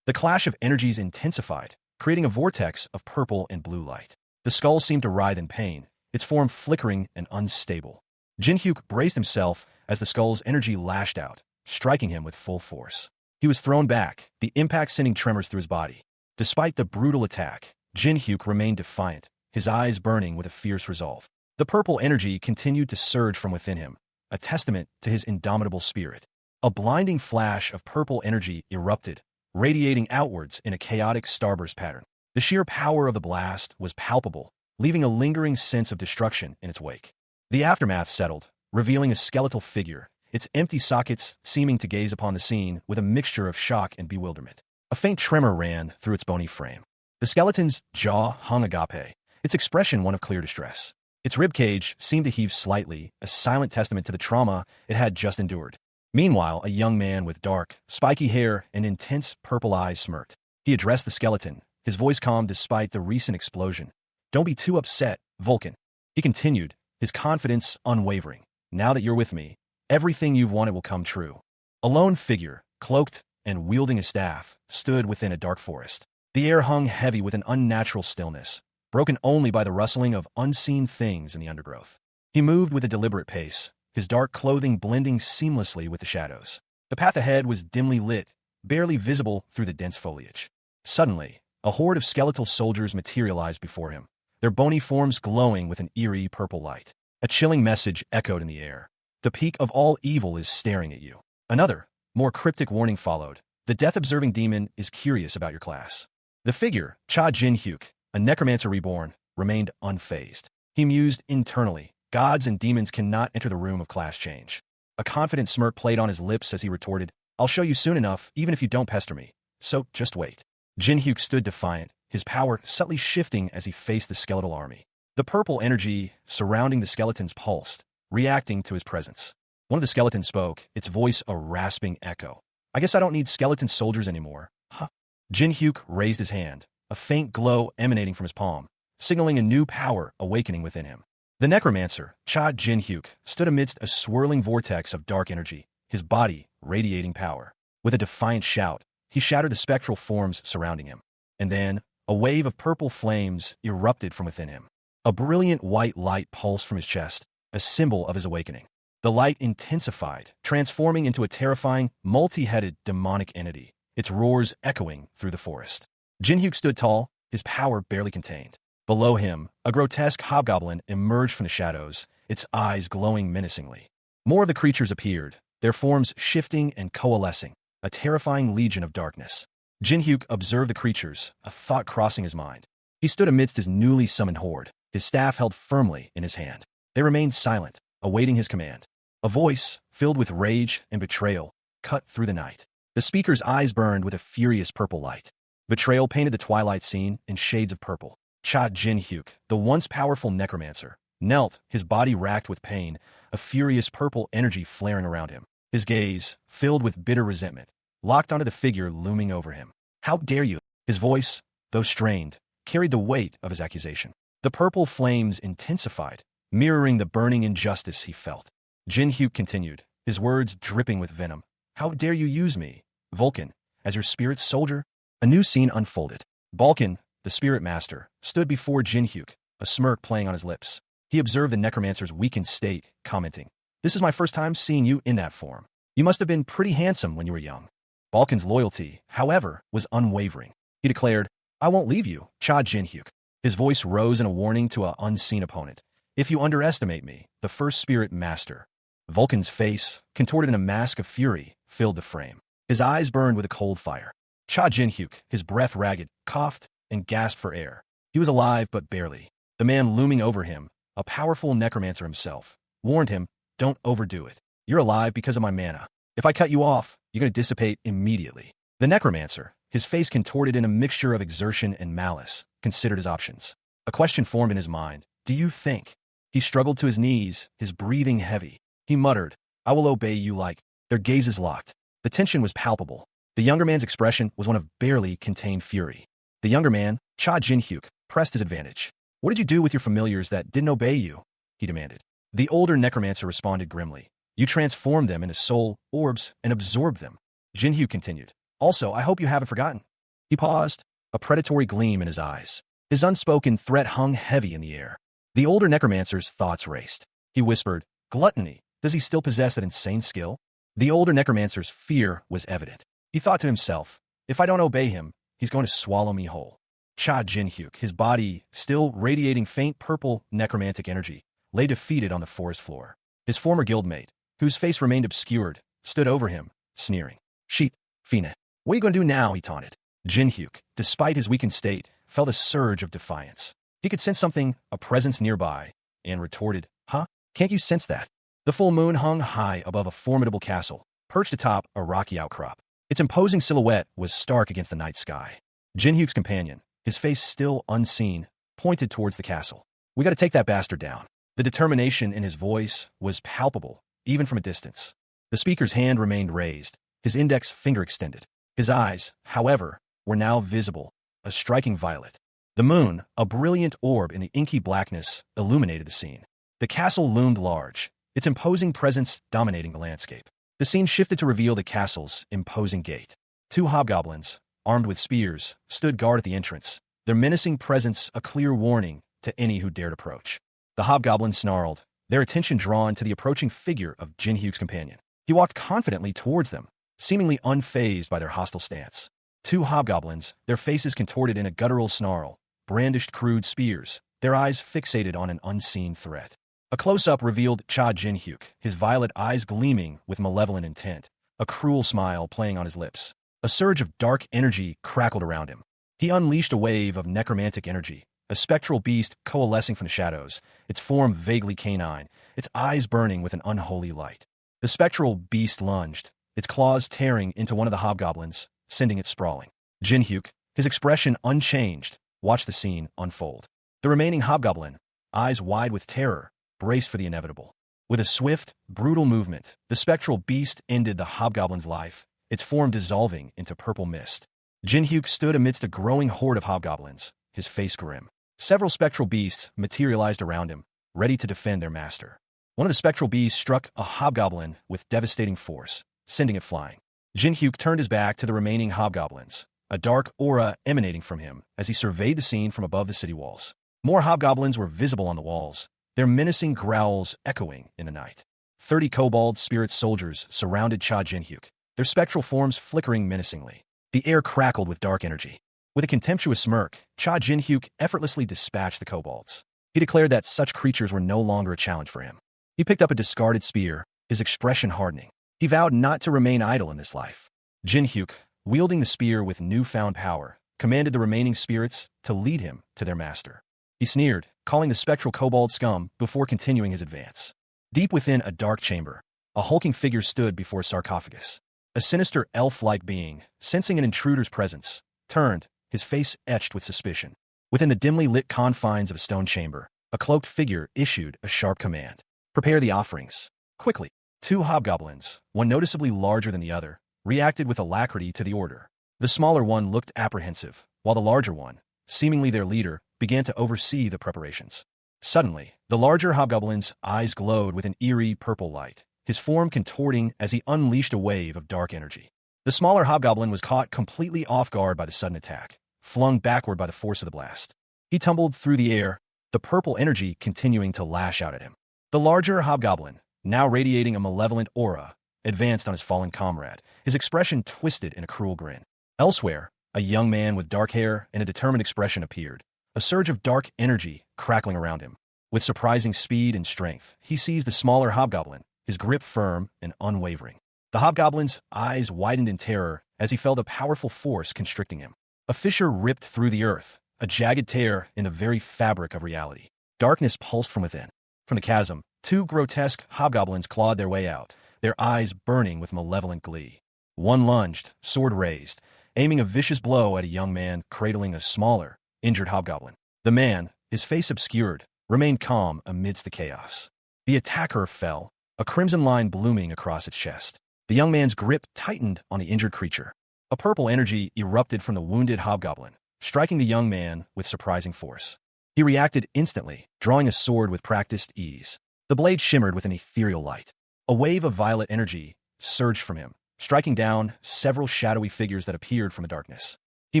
A: The clash of energies intensified, creating a vortex of purple and blue light. The skull seemed to writhe in pain, its form flickering and unstable. Jin-hyuk braced himself as the skull's energy lashed out, striking him with full force. He was thrown back, the impact sending tremors through his body. Despite the brutal attack, Jin-hyuk remained defiant, his eyes burning with a fierce resolve. The purple energy continued to surge from within him, a testament to his indomitable spirit. A blinding flash of purple energy erupted, radiating outwards in a chaotic starburst pattern. The sheer power of the blast was palpable, leaving a lingering sense of destruction in its wake. The aftermath settled, revealing a skeletal figure, its empty sockets seeming to gaze upon the scene with a mixture of shock and bewilderment. A faint tremor ran through its bony frame. The skeleton's jaw hung agape, its expression one of clear distress. Its ribcage seemed to heave slightly, a silent testament to the trauma it had just endured. Meanwhile, a young man with dark, spiky hair and intense purple eyes smirked. He addressed the skeleton, his voice calm despite the recent explosion. "Don't be too upset, Vulcan." He continued, his confidence unwavering. "Now that you're with me, everything you've wanted will come true." A lone figure, cloaked and wielding a staff, stood within a dark forest. The air hung heavy with an unnatural stillness, broken only by the rustling of unseen things in the undergrowth. He moved with a deliberate pace, his dark clothing blending seamlessly with the shadows. The path ahead was dimly lit, barely visible through the dense foliage. Suddenly, a horde of skeletal soldiers materialized before him, their bony forms glowing with an eerie purple light. A chilling message echoed in the air. "The peak of all evil is staring at you." Another, more cryptic warning followed. "The death-observing demon is curious about your class." The figure, Cha Jin-hyuk, a necromancer reborn, remained unfazed. He mused internally, gods and demons cannot enter the room of class change. A confident smirk played on his lips as he retorted, "I'll show you soon enough, even if you don't pester me. So, just wait." Jin-hyuk stood defiant, his power subtly shifting as he faced the skeletal army. The purple energy surrounding the skeletons pulsed, reacting to his presence. One of the skeletons spoke, its voice a rasping echo. "I guess I don't need skeleton soldiers anymore, huh?" Jin-hyuk raised his hand, a faint glow emanating from his palm, signaling a new power awakening within him. The necromancer, Cha Jin-hyuk, stood amidst a swirling vortex of dark energy, his body radiating power. With a defiant shout, he shattered the spectral forms surrounding him. And then, a wave of purple flames erupted from within him. A brilliant white light pulsed from his chest, a symbol of his awakening. The light intensified, transforming into a terrifying, multi-headed demonic entity, its roars echoing through the forest. Jin-hyuk stood tall, his power barely contained. Below him, a grotesque hobgoblin emerged from the shadows, its eyes glowing menacingly. More of the creatures appeared, their forms shifting and coalescing, a terrifying legion of darkness. Jin-hyuk observed the creatures, a thought crossing his mind. He stood amidst his newly summoned horde, his staff held firmly in his hand. They remained silent, awaiting his command. A voice, filled with rage and betrayal, cut through the night. The speaker's eyes burned with a furious purple light. Betrayal painted the twilight scene in shades of purple. Cha Jin-hyuk, the once powerful necromancer, knelt, his body racked with pain, a furious purple energy flaring around him. His gaze, filled with bitter resentment, locked onto the figure looming over him. "How dare you?" His voice, though strained, carried the weight of his accusation. The purple flames intensified, mirroring the burning injustice he felt. Jin-hyuk continued, his words dripping with venom. "How dare you use me, Vulcan, as your spirit soldier?" A new scene unfolded. Balkan, the spirit master, stood before Jin-hyuk, a smirk playing on his lips. He observed the necromancer's weakened state, commenting, "This is my first time seeing you in that form. You must have been pretty handsome when you were young." Balkan's loyalty, however, was unwavering. He declared, "I won't leave you, Cha Jin-hyuk." His voice rose in a warning to an unseen opponent. "If you underestimate me, the first spirit master." Vulcan's face, contorted in a mask of fury, filled the frame. His eyes burned with a cold fire. Cha Jin-hyuk, his breath ragged, coughed and gasped for air. He was alive, but barely. The man looming over him, a powerful necromancer himself, warned him, "Don't overdo it. You're alive because of my mana. If I cut you off, you're going to dissipate immediately." The necromancer, his face contorted in a mixture of exertion and malice, considered his options. A question formed in his mind. "Do you think He struggled to his knees, his breathing heavy. He muttered, "I will obey you like." Their gazes locked. The tension was palpable. The younger man's expression was one of barely contained fury. The younger man, Cha Jin-hyuk, pressed his advantage. "What did you do with your familiars that didn't obey you?" he demanded. The older necromancer responded grimly. "You transformed them into soul orbs and absorbed them." Jin-hyuk continued. "Also, I hope you haven't forgotten." He paused, a predatory gleam in his eyes. His unspoken threat hung heavy in the air. The older necromancer's thoughts raced. He whispered, "Gluttony, does he still possess that insane skill?" The older necromancer's fear was evident. He thought to himself, "If I don't obey him, he's going to swallow me whole." Cha Jin-hyuk, his body still radiating faint purple necromantic energy, lay defeated on the forest floor. His former guildmate, whose face remained obscured, stood over him, sneering. "Sheet, Fina, what are you going to do now?" he taunted. Jin-hyuk, despite his weakened state, felt a surge of defiance. He could sense something, a presence nearby, and retorted, "Huh? Can't you sense that?" The full moon hung high above a formidable castle, perched atop a rocky outcrop. Its imposing silhouette was stark against the night sky. Jin-hyuk's companion, his face still unseen, pointed towards the castle. "We got to take that bastard down." The determination in his voice was palpable, even from a distance. The speaker's hand remained raised, his index finger extended. His eyes, however, were now visible, a striking violet. The moon, a brilliant orb in the inky blackness, illuminated the scene. The castle loomed large, its imposing presence dominating the landscape. The scene shifted to reveal the castle's imposing gate. Two hobgoblins, armed with spears, stood guard at the entrance, their menacing presence a clear warning to any who dared approach. The hobgoblins snarled, their attention drawn to the approaching figure of Jin-hyuk's companion. He walked confidently towards them, seemingly unfazed by their hostile stance. Two hobgoblins, their faces contorted in a guttural snarl, brandished crude spears, their eyes fixated on an unseen threat. A close-up revealed Cha Jin-hyuk, his violet eyes gleaming with malevolent intent, a cruel smile playing on his lips. A surge of dark energy crackled around him. He unleashed a wave of necromantic energy, a spectral beast coalescing from the shadows, its form vaguely canine, its eyes burning with an unholy light. The spectral beast lunged, its claws tearing into one of the hobgoblins, sending it sprawling. Jin-hyuk, his expression unchanged, watched the scene unfold. The remaining hobgoblin, eyes wide with terror, braced for the inevitable. With a swift, brutal movement, the spectral beast ended the hobgoblin's life, its form dissolving into purple mist. Jin-hyuk stood amidst a growing horde of hobgoblins, his face grim. Several spectral beasts materialized around him, ready to defend their master. One of the spectral beasts struck a hobgoblin with devastating force, sending it flying. Jin-hyuk turned his back to the remaining hobgoblins, a dark aura emanating from him as he surveyed the scene from above the city walls. More hobgoblins were visible on the walls, their menacing growls echoing in the night. 30 kobold spirit soldiers surrounded Cha Jin-hyuk, their spectral forms flickering menacingly. The air crackled with dark energy. With a contemptuous smirk, Cha Jin-hyuk effortlessly dispatched the kobolds. He declared that such creatures were no longer a challenge for him. He picked up a discarded spear, his expression hardening. He vowed not to remain idle in this life. Jin-hyuk, wielding the spear with newfound power, commanded the remaining spirits to lead him to their master. He sneered, calling the spectral kobold scum before continuing his advance. Deep within a dark chamber, a hulking figure stood before a sarcophagus. A sinister elf-like being, sensing an intruder's presence, turned, his face etched with suspicion. Within the dimly lit confines of a stone chamber, a cloaked figure issued a sharp command. "Prepare the offerings. Quickly." Two hobgoblins, one noticeably larger than the other, reacted with alacrity to the order. The smaller one looked apprehensive, while the larger one, seemingly their leader, began to oversee the preparations. Suddenly, the larger hobgoblin's eyes glowed with an eerie purple light, his form contorting as he unleashed a wave of dark energy. The smaller hobgoblin was caught completely off guard by the sudden attack, flung backward by the force of the blast. He tumbled through the air, the purple energy continuing to lash out at him. The larger hobgoblin, now radiating a malevolent aura, advanced on his fallen comrade, his expression twisted in a cruel grin. Elsewhere, a young man with dark hair and a determined expression appeared, a surge of dark energy crackling around him. With surprising speed and strength, he seized the smaller hobgoblin, his grip firm and unwavering. The hobgoblin's eyes widened in terror as he felt a powerful force constricting him. A fissure ripped through the earth, a jagged tear in the very fabric of reality. Darkness pulsed from within. From the chasm, two grotesque hobgoblins clawed their way out, their eyes burning with malevolent glee. One lunged, sword raised, aiming a vicious blow at a young man cradling a smaller, injured hobgoblin. The man, his face obscured, remained calm amidst the chaos. The attacker fell, a crimson line blooming across its chest. The young man's grip tightened on the injured creature. A purple energy erupted from the wounded hobgoblin, striking the young man with surprising force. He reacted instantly, drawing a sword with practiced ease. The blade shimmered with an ethereal light. A wave of violet energy surged from him, striking down several shadowy figures that appeared from the darkness. He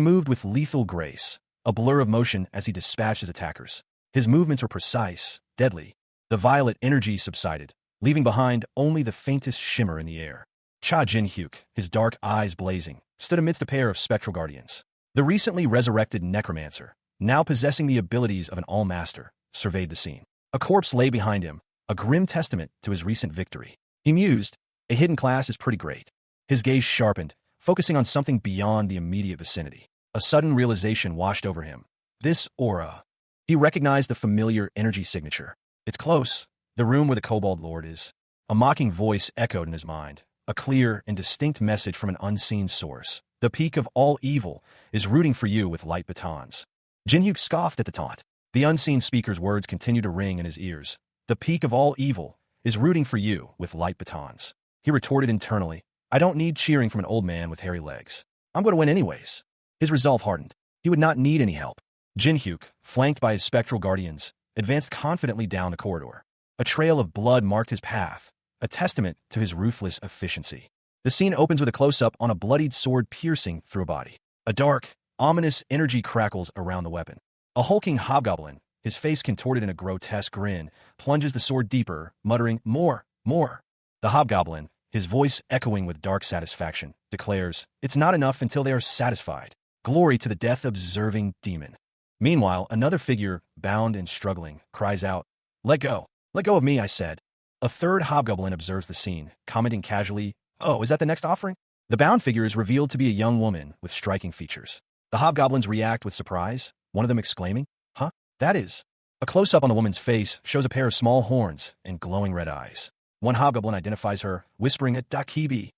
A: moved with lethal grace, a blur of motion as he dispatched his attackers. His movements were precise, deadly. The violet energy subsided, leaving behind only the faintest shimmer in the air. Cha Jin-hyuk, his dark eyes blazing, stood amidst a pair of spectral guardians. The recently resurrected necromancer, now possessing the abilities of an all-master, surveyed the scene. A corpse lay behind him, a grim testament to his recent victory. He mused, a hidden class is pretty great. His gaze sharpened, focusing on something beyond the immediate vicinity. A sudden realization washed over him. This aura. He recognized the familiar energy signature. It's close, the room where the Kobold Lord is. A mocking voice echoed in his mind, a clear and distinct message from an unseen source. The peak of all evil is rooting for you with light batons. Jin-hyuk scoffed at the taunt. The unseen speaker's words continued to ring in his ears. The peak of all evil is rooting for you with light batons. He retorted internally, I don't need cheering from an old man with hairy legs. I'm going to win anyways. His resolve hardened. He would not need any help. Jin-hyuk, flanked by his spectral guardians, advanced confidently down the corridor. A trail of blood marked his path, a testament to his ruthless efficiency. The scene opens with a close-up on a bloodied sword piercing through a body. A dark, ominous energy crackles around the weapon. A hulking hobgoblin, his face contorted in a grotesque grin, plunges the sword deeper, muttering, more, more. The hobgoblin, his voice echoing with dark satisfaction, declares, it's not enough until they are satisfied. Glory to the death-observing demon. Meanwhile, another figure, bound and struggling, cries out, let go. Let go of me, I said. A third hobgoblin observes the scene, commenting casually, oh, is that the next offering? The bound figure is revealed to be a young woman with striking features. The hobgoblins react with surprise, one of them exclaiming, huh? That is. A close-up on the woman's face shows a pair of small horns and glowing red eyes. One hobgoblin identifies her, whispering at Dakibi.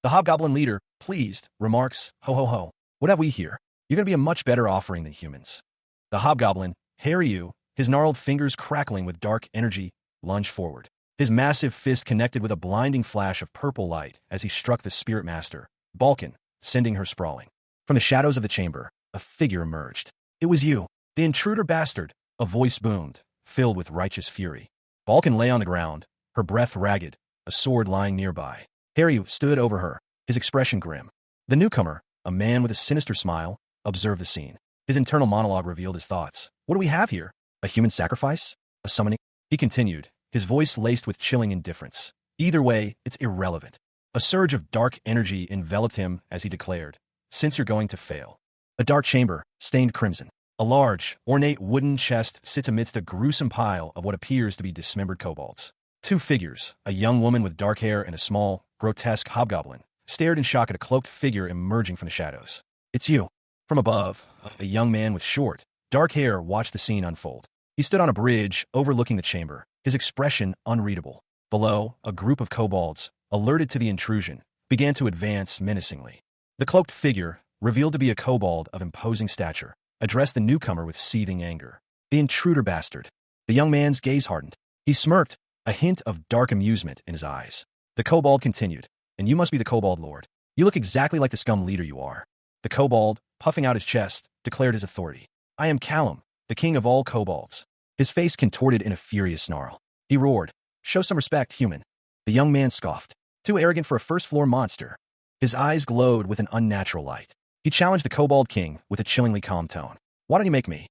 A: The hobgoblin leader, pleased, remarks, ho ho ho, what have we here? You're going to be a much better offering than humans. The hobgoblin, Harryu, his gnarled fingers crackling with dark energy, lunged forward. His massive fist connected with a blinding flash of purple light as he struck the spirit master, Balkan, sending her sprawling. From the shadows of the chamber, a figure emerged. It was you, the intruder bastard, a voice boomed, filled with righteous fury. Balkan lay on the ground, her breath ragged, a sword lying nearby. Harryu stood over her, his expression grim. The newcomer, a man with a sinister smile, observed the scene. His internal monologue revealed his thoughts. What do we have here? A human sacrifice? A summoning? He continued, his voice laced with chilling indifference. Either way, it's irrelevant. A surge of dark energy enveloped him as he declared, since you're going to fail. A dark chamber, stained crimson. A large, ornate wooden chest sits amidst a gruesome pile of what appears to be dismembered kobolds. Two figures, a young woman with dark hair and a small, grotesque hobgoblin, stared in shock at a cloaked figure emerging from the shadows. It's you. From above, a young man with short, dark hair watched the scene unfold. He stood on a bridge overlooking the chamber, his expression unreadable. Below, a group of kobolds, alerted to the intrusion, began to advance menacingly. The cloaked figure, revealed to be a kobold of imposing stature, addressed the newcomer with seething anger. The intruder bastard. The young man's gaze hardened. He smirked, a hint of dark amusement in his eyes. The kobold continued, and you must be the Kobold Lord. You look exactly like the scum leader you are. The kobold, puffing out his chest, declared his authority. I am Callum, the king of all kobolds. His face contorted in a furious snarl. He roared, show some respect, human. The young man scoffed. Too arrogant for a first-floor monster. His eyes glowed with an unnatural light. He challenged the Kobold King with a chillingly calm tone. Why don't you make me?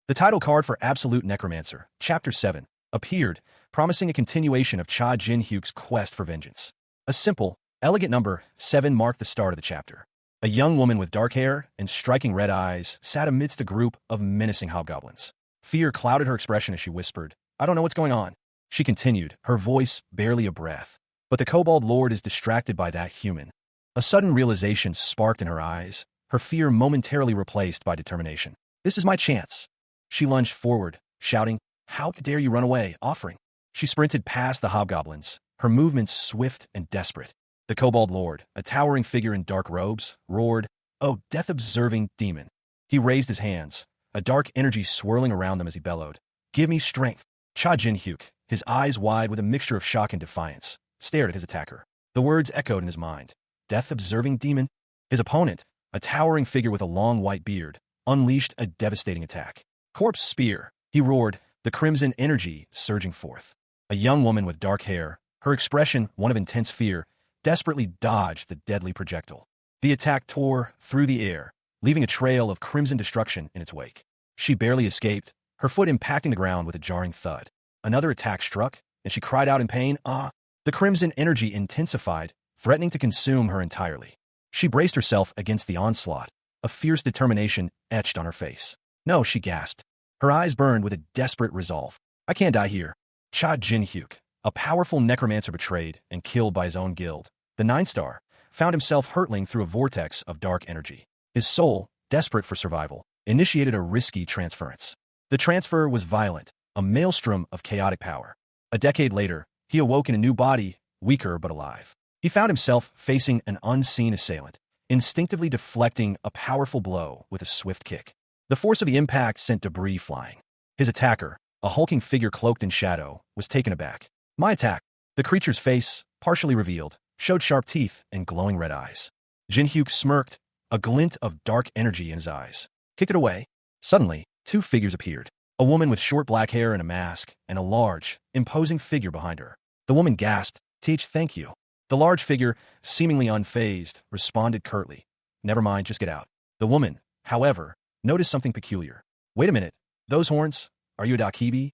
A: The title card for Absolute Necromancer, Chapter 7, appeared, promising a continuation of Cha Jin-hyuk's quest for vengeance. A simple, elegant number 7 marked the start of the chapter. A young woman with dark hair and striking red eyes sat amidst a group of menacing hobgoblins. Fear clouded her expression as she whispered, I don't know what's going on. She continued, her voice barely a breath. But the Kobold Lord is distracted by that human. A sudden realization sparked in her eyes, her fear momentarily replaced by determination. This is my chance. She lunged forward, shouting, how dare you run away, offering. She sprinted past the hobgoblins, her movements swift and desperate. The Kobold Lord, a towering figure in dark robes, roared, oh, death-observing demon. He raised his hands, a dark energy swirling around them as he bellowed. Give me strength. Cha Jin-hyuk, his eyes wide with a mixture of shock and defiance, stared at his attacker. The words echoed in his mind. Death-observing demon? His opponent, a towering figure with a long white beard, unleashed a devastating attack. Corpse spear, he roared, the crimson energy surging forth. A young woman with dark hair, her expression one of intense fear, desperately dodged the deadly projectile. The attack tore through the air, leaving a trail of crimson destruction in its wake. She barely escaped, her foot impacting the ground with a jarring thud. Another attack struck, and she cried out in pain, "Ah!" The crimson energy intensified, threatening to consume her entirely. She braced herself against the onslaught, a fierce determination etched on her face. "No," she gasped. Her eyes burned with a desperate resolve. "I can't die here." Cha Jin-hyuk, a powerful necromancer betrayed and killed by his own guild, the 9-star, found himself hurtling through a vortex of dark energy. His soul, desperate for survival, initiated a risky transference. The transfer was violent, a maelstrom of chaotic power. A decade later, he awoke in a new body, weaker but alive. He found himself facing an unseen assailant, instinctively deflecting a powerful blow with a swift kick. The force of the impact sent debris flying. His attacker, a hulking figure cloaked in shadow, was taken aback. "My attack!" The creature's face, partially revealed, showed sharp teeth and glowing red eyes. Jin-hyuk smirked, a glint of dark energy in his eyes. Kicked it away. Suddenly, two figures appeared. A woman with short black hair and a mask, and a large, imposing figure behind her. The woman gasped, "Teach, thank you." The large figure, seemingly unfazed, responded curtly, "Never mind, just get out." The woman, however, noticed something peculiar. "Wait a minute, those horns, are you a Dakibi?"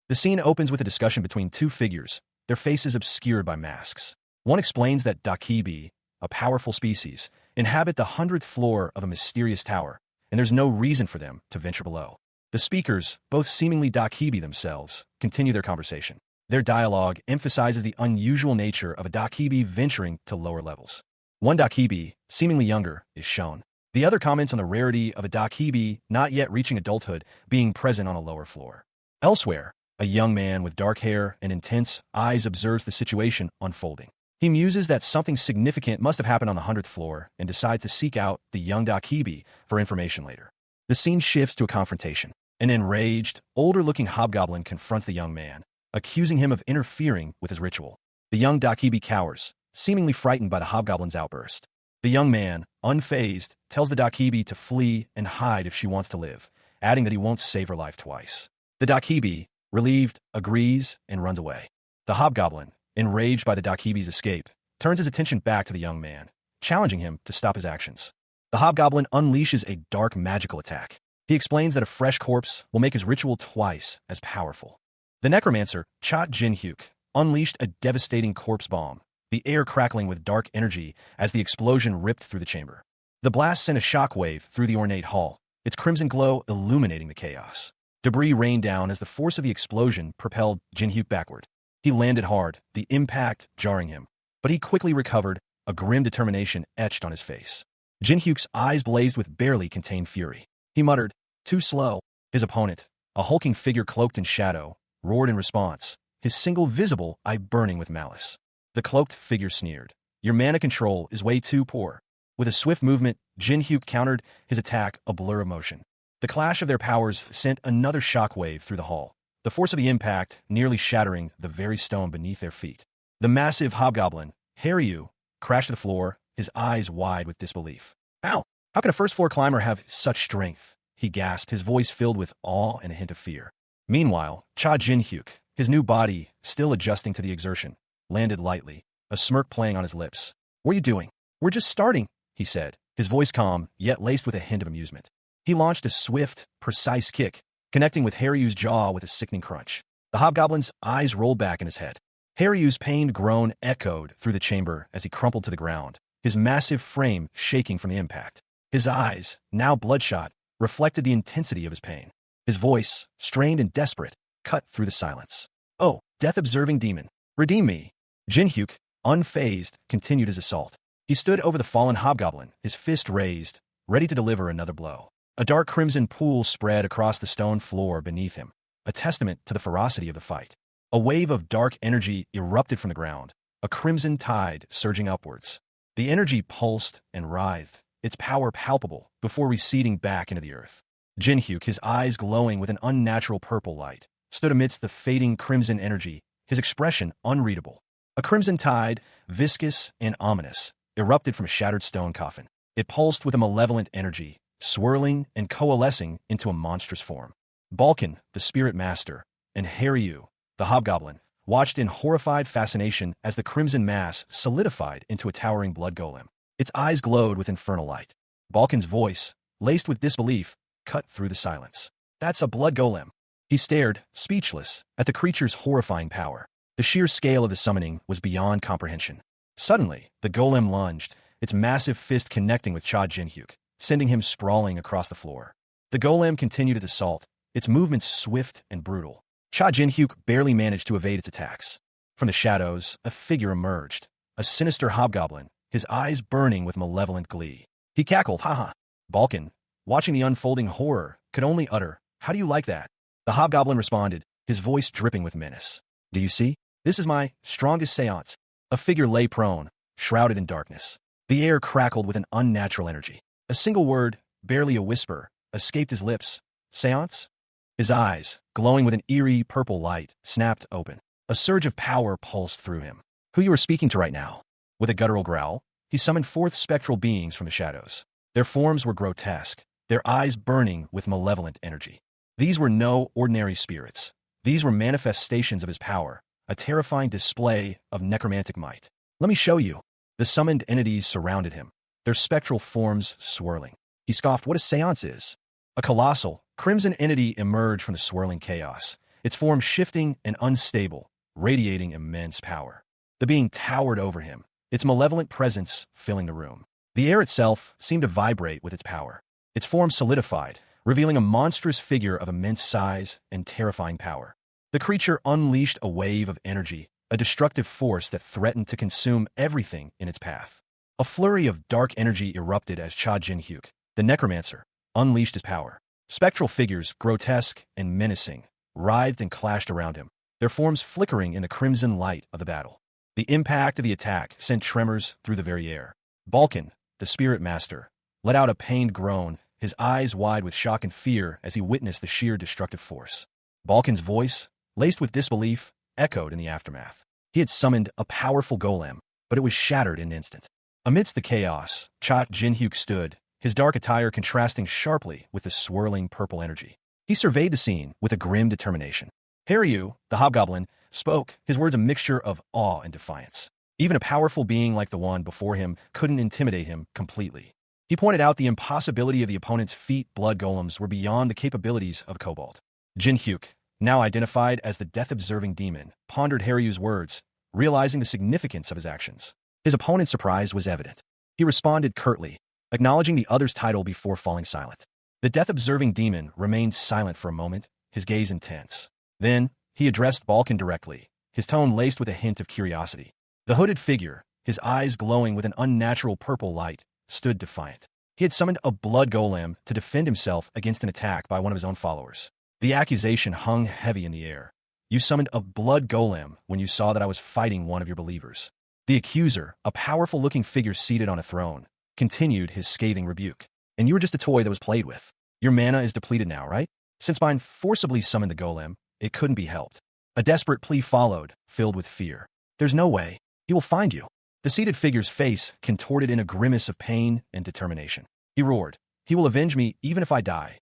A: The scene opens with a discussion between two figures, their faces obscured by masks. One explains that Dakibi, a powerful species, inhabit the 100th floor of a mysterious tower, and there's no reason for them to venture below. The speakers, both seemingly Dakibi themselves, continue their conversation. Their dialogue emphasizes the unusual nature of a Dakibi venturing to lower levels. One Dakibi, seemingly younger, is shown. The other comments on the rarity of a Dakibi not yet reaching adulthood being present on a lower floor. Elsewhere, a young man with dark hair and intense eyes observes the situation unfolding. He muses that something significant must have happened on the 100th floor and decides to seek out the young Dakibi for information later. The scene shifts to a confrontation. An enraged, older-looking hobgoblin confronts the young man, accusing him of interfering with his ritual. The young Dakibi cowers, seemingly frightened by the hobgoblin's outburst. The young man, unfazed, tells the Dakibi to flee and hide if she wants to live, adding that he won't save her life twice. The Dakibi, relieved, agrees and runs away. The hobgoblin, enraged by the Dakibi's escape, turns his attention back to the young man, challenging him to stop his actions. The hobgoblin unleashes a dark magical attack. He explains that a fresh corpse will make his ritual twice as powerful. The necromancer, Cha Jin-hyuk, unleashed a devastating corpse bomb, the air crackling with dark energy as the explosion ripped through the chamber. The blast sent a shockwave through the ornate hall, its crimson glow illuminating the chaos. Debris rained down as the force of the explosion propelled Jin-hyuk backward. He landed hard, the impact jarring him, but he quickly recovered, a grim determination etched on his face. Jin-hyuk's eyes blazed with barely contained fury. He muttered, "Too slow." His opponent, a hulking figure cloaked in shadow, roared in response, his single visible eye burning with malice. The cloaked figure sneered, "Your mana control is way too poor." With a swift movement, Jin-hyuk countered his attack, a blur of motion. The clash of their powers sent another shockwave through the hall, the force of the impact nearly shattering the very stone beneath their feet. The massive hobgoblin, Haryu, crashed to the floor, his eyes wide with disbelief. "Ow! How can a first-floor climber have such strength?" he gasped, his voice filled with awe and a hint of fear. Meanwhile, Cha Jin-hyuk, his new body, still adjusting to the exertion, landed lightly, a smirk playing on his lips. "What are you doing?" "We're just starting," he said, his voice calm, yet laced with a hint of amusement. He launched a swift, precise kick, connecting with Haryu's jaw with a sickening crunch. The hobgoblin's eyes rolled back in his head. Haryu's pained groan echoed through the chamber as he crumpled to the ground, his massive frame shaking from the impact. His eyes, now bloodshot, reflected the intensity of his pain. His voice, strained and desperate, cut through the silence. "Oh, death-observing demon, redeem me." Jin-hyuk, unfazed, continued his assault. He stood over the fallen hobgoblin, his fist raised, ready to deliver another blow. A dark crimson pool spread across the stone floor beneath him, a testament to the ferocity of the fight. A wave of dark energy erupted from the ground, a crimson tide surging upwards. The energy pulsed and writhed, its power palpable, before receding back into the earth. Jin-hyuk, his eyes glowing with an unnatural purple light, stood amidst the fading crimson energy, his expression unreadable. A crimson tide, viscous and ominous, erupted from a shattered stone coffin. It pulsed with a malevolent energy, swirling and coalescing into a monstrous form. Balkan, the spirit master, and Haryu, the hobgoblin, watched in horrified fascination as the crimson mass solidified into a towering blood golem. Its eyes glowed with infernal light. Balkan's voice, laced with disbelief, cut through the silence. "That's a blood golem." He stared, speechless, at the creature's horrifying power. The sheer scale of the summoning was beyond comprehension. Suddenly, the golem lunged, its massive fist connecting with Cha Jinhyuk, sending him sprawling across the floor. The golem continued its assault, its movements swift and brutal. Cha Jinhyuk barely managed to evade its attacks. From the shadows, a figure emerged, a sinister hobgoblin, his eyes burning with malevolent glee. He cackled, "Haha." Balkan, watching the unfolding horror, could only utter, "How do you like that?" The hobgoblin responded, his voice dripping with menace. "Do you see? This is my strongest seance." A figure lay prone, shrouded in darkness. The air crackled with an unnatural energy. A single word, barely a whisper, escaped his lips. "Seance?" His eyes, glowing with an eerie purple light, snapped open. A surge of power pulsed through him. "Who you are speaking to right now?" With a guttural growl, he summoned forth spectral beings from the shadows. Their forms were grotesque, their eyes burning with malevolent energy. These were no ordinary spirits. These were manifestations of his power, a terrifying display of necromantic might. "Let me show you." The summoned entities surrounded him, their spectral forms swirling. He scoffed, "What a seance is." A colossal, crimson entity emerged from the swirling chaos, its form shifting and unstable, radiating immense power. The being towered over him, its malevolent presence filling the room. The air itself seemed to vibrate with its power. Its form solidified, revealing a monstrous figure of immense size and terrifying power. The creature unleashed a wave of energy, a destructive force that threatened to consume everything in its path. A flurry of dark energy erupted as Cha Jinhyuk, the necromancer, unleashed his power. Spectral figures, grotesque and menacing, writhed and clashed around him, their forms flickering in the crimson light of the battle. The impact of the attack sent tremors through the very air. Balkan, the spirit master, let out a pained groan, his eyes wide with shock and fear as he witnessed the sheer destructive force. Balkan's voice, laced with disbelief, echoed in the aftermath. He had summoned a powerful golem, but it was shattered in an instant. Amidst the chaos, Cha Jinhyuk stood, his dark attire contrasting sharply with the swirling purple energy. He surveyed the scene with a grim determination. Haryu, the hobgoblin, spoke, his words a mixture of awe and defiance. Even a powerful being like the one before him couldn't intimidate him completely. He pointed out the impossibility of the opponent's feat blood golems were beyond the capabilities of Kobold. Jinhyuk, now identified as the death-observing demon, pondered Haryu's words, realizing the significance of his actions. His opponent's surprise was evident. He responded curtly, acknowledging the other's title before falling silent. The death-observing demon remained silent for a moment, his gaze intense. Then, he addressed Balkan directly, his tone laced with a hint of curiosity. The hooded figure, his eyes glowing with an unnatural purple light, stood defiant. He had summoned a blood golem to defend himself against an attack by one of his own followers. The accusation hung heavy in the air. "You summoned a blood golem when you saw that I was fighting one of your believers." The accuser, a powerful-looking figure seated on a throne, continued his scathing rebuke. "And you were just a toy that was played with. Your mana is depleted now, right? Since mine forcibly summoned the golem, it couldn't be helped." A desperate plea followed, filled with fear. "There's no way. He will find you." The seated figure's face contorted in a grimace of pain and determination. He roared, "He will avenge me even if I die."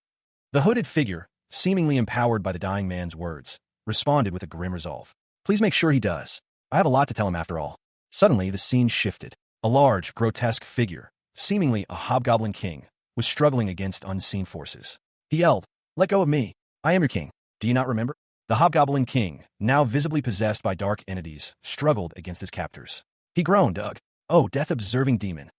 A: The hooded figure, seemingly empowered by the dying man's words, responded with a grim resolve. "Please make sure he does. I have a lot to tell him after all." Suddenly, the scene shifted. A large, grotesque figure, seemingly a hobgoblin king, was struggling against unseen forces. He yelled, "Let go of me. I am your king. Do you not remember?" The hobgoblin king, now visibly possessed by dark entities, struggled against his captors. He groaned, "Ugh, oh, death-observing demon."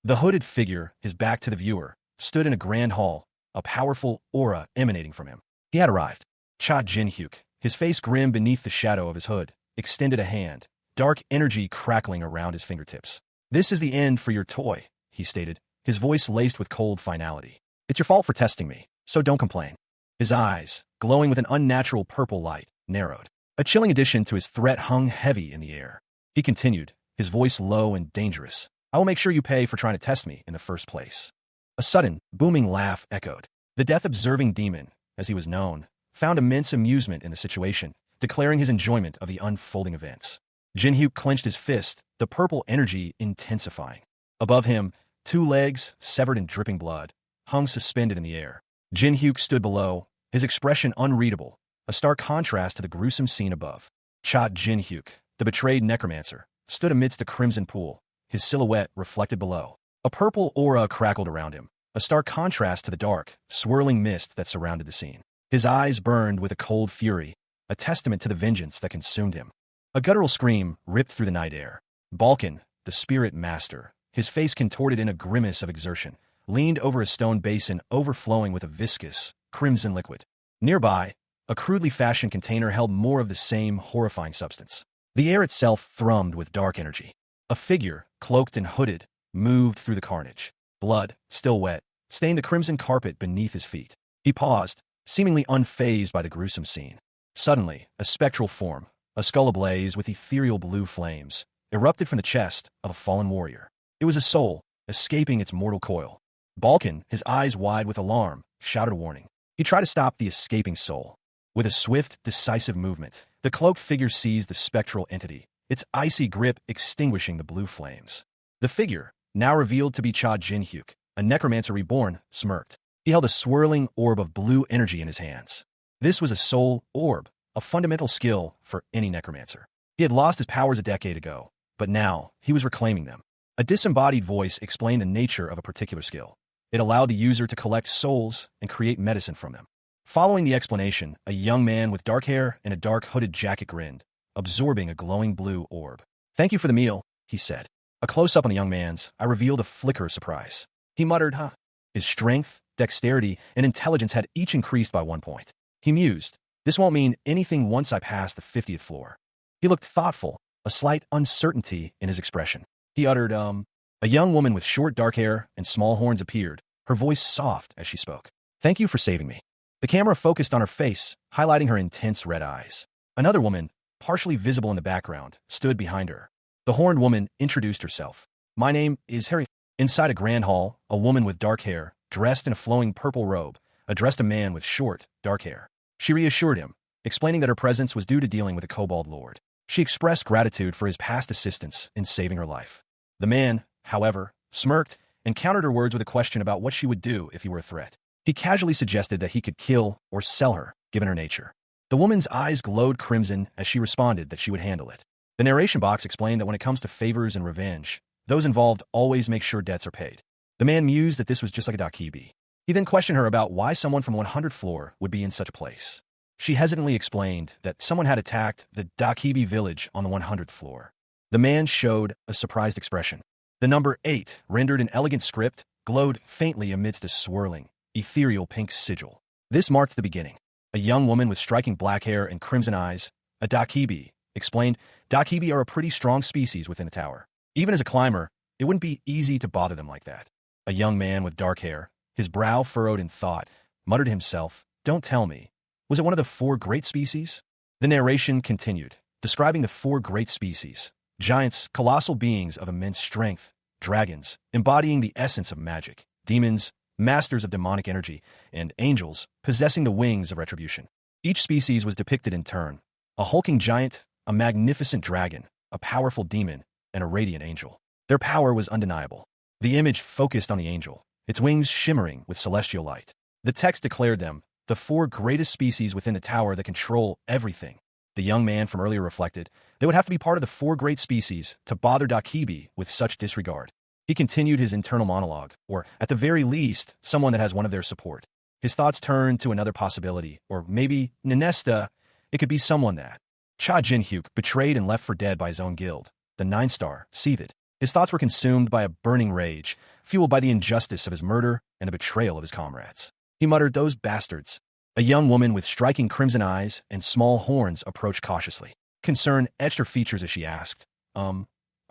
A: The hooded figure, his back to the viewer, stood in a grand hall, a powerful aura emanating from him. He had arrived. Cha Jinhyuk, his face grim beneath the shadow of his hood, extended a hand, dark energy crackling around his fingertips. "This is the end for your toy," he stated, his voice laced with cold finality. "It's your fault for testing me, so don't complain." His eyes, glowing with an unnatural purple light, narrowed. A chilling addition to his threat hung heavy in the air. He continued, his voice low and dangerous. "I will make sure you pay for trying to test me in the first place." A sudden, booming laugh echoed. The death-observing demon, as he was known, found immense amusement in the situation, declaring his enjoyment of the unfolding events. Jin-hyuk clenched his fist, the purple energy intensifying. Above him, two legs, severed and dripping blood, hung suspended in the air. Jin-hyuk stood below, his expression unreadable, a stark contrast to the gruesome scene above. Cha Jin-hyuk, the betrayed necromancer, stood amidst the crimson pool, his silhouette reflected below. A purple aura crackled around him, a stark contrast to the dark, swirling mist that surrounded the scene. His eyes burned with a cold fury, a testament to the vengeance that consumed him. A guttural scream ripped through the night air. Balkan, the spirit master, his face contorted in a grimace of exertion, leaned over a stone basin overflowing with a viscous, crimson liquid. Nearby, a crudely fashioned container held more of the same horrifying substance. The air itself thrummed with dark energy. A figure, cloaked and hooded, moved through the carnage. Blood, still wet, stained the crimson carpet beneath his feet. He paused, seemingly unfazed by the gruesome scene. Suddenly, a spectral form, a skull ablaze with ethereal blue flames, erupted from the chest of a fallen warrior. It was a soul, escaping its mortal coil. Balkan, his eyes wide with alarm, shouted a warning. He tried to stop the escaping soul. With a swift, decisive movement, the cloaked figure seized the spectral entity, its icy grip extinguishing the blue flames. The figure, now revealed to be Cha Jin-hyuk, a necromancer reborn, smirked. He held a swirling orb of blue energy in his hands. This was a soul orb, a fundamental skill for any necromancer. He had lost his powers a decade ago, but now he was reclaiming them. A disembodied voice explained the nature of a particular skill. It allowed the user to collect souls and create medicine from them. Following the explanation, a young man with dark hair and a dark hooded jacket grinned, absorbing a glowing blue orb. "Thank you for the meal," he said. A close-up on the young man's eye revealed a flicker of surprise. He muttered, "Huh." His strength, dexterity, and intelligence had each increased by 1 point. He mused, "This won't mean anything once I pass the 50th floor." He looked thoughtful, a slight uncertainty in his expression. He uttered, A young woman with short dark hair and small horns appeared, her voice soft as she spoke. "Thank you for saving me." The camera focused on her face, highlighting her intense red eyes. Another woman, partially visible in the background, stood behind her. The horned woman introduced herself. "My name is Harry." Inside a grand hall, a woman with dark hair, dressed in a flowing purple robe, addressed a man with short, dark hair. She reassured him, explaining that her presence was due to dealing with a kobold lord. She expressed gratitude for his past assistance in saving her life. The man, however, smirked and countered her words with a question about what she would do if he were a threat. He casually suggested that he could kill or sell her, given her nature. The woman's eyes glowed crimson as she responded that she would handle it. The narration box explained that when it comes to favors and revenge, those involved always make sure debts are paid. The man mused that this was just like a dakibi. He then questioned her about why someone from 100th floor would be in such a place. She hesitantly explained that someone had attacked the dakibi village on the 100th floor. The man showed a surprised expression. The number 8, rendered in elegant script, glowed faintly amidst a swirling, ethereal pink sigil. This marked the beginning. A young woman with striking black hair and crimson eyes, a dakibi, explained, "Dakibi are a pretty strong species within the tower. Even as a climber, it wouldn't be easy to bother them like that." A young man with dark hair, his brow furrowed in thought, muttered to himself, "Don't tell me. Was it one of the 4 great species?" The narration continued, describing the 4 great species. Giants, colossal beings of immense strength, dragons, embodying the essence of magic, demons, masters of demonic energy, and angels, possessing the wings of retribution. Each species was depicted in turn: a hulking giant, a magnificent dragon, a powerful demon, and a radiant angel. Their power was undeniable. The image focused on the angel, its wings shimmering with celestial light. The text declared them the 4 greatest species within the tower that control everything. The young man from earlier reflected, they would have to be part of the 4 great species to bother Dakibi with such disregard. He continued his internal monologue, or, at the very least, someone that has one of their support. His thoughts turned to another possibility, or maybe, Ninesta, it could be someone that. Cha Jin-hyuk, betrayed and left for dead by his own guild. The 9-star, seethed. His thoughts were consumed by a burning rage, fueled by the injustice of his murder and the betrayal of his comrades. He muttered, "Those bastards." A young woman with striking crimson eyes and small horns approached cautiously. Concern etched her features as she asked, Are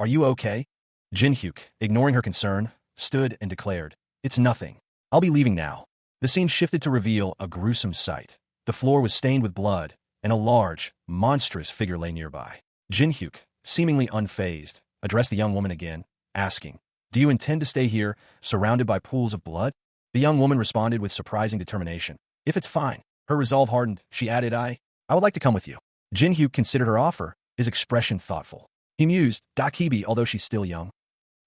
A: you okay?" Jin-hyuk, ignoring her concern, stood and declared, "It's nothing. I'll be leaving now." The scene shifted to reveal a gruesome sight. The floor was stained with blood, and a large, monstrous figure lay nearby. Jin-hyuk, seemingly unfazed, addressed the young woman again, asking, "Do you intend to stay here, surrounded by pools of blood?" The young woman responded with surprising determination. "If it's fine." Her resolve hardened. She added, I would like to come with you. Jin-hyuk considered her offer, his expression thoughtful. He mused, Dakibi, although she's still young.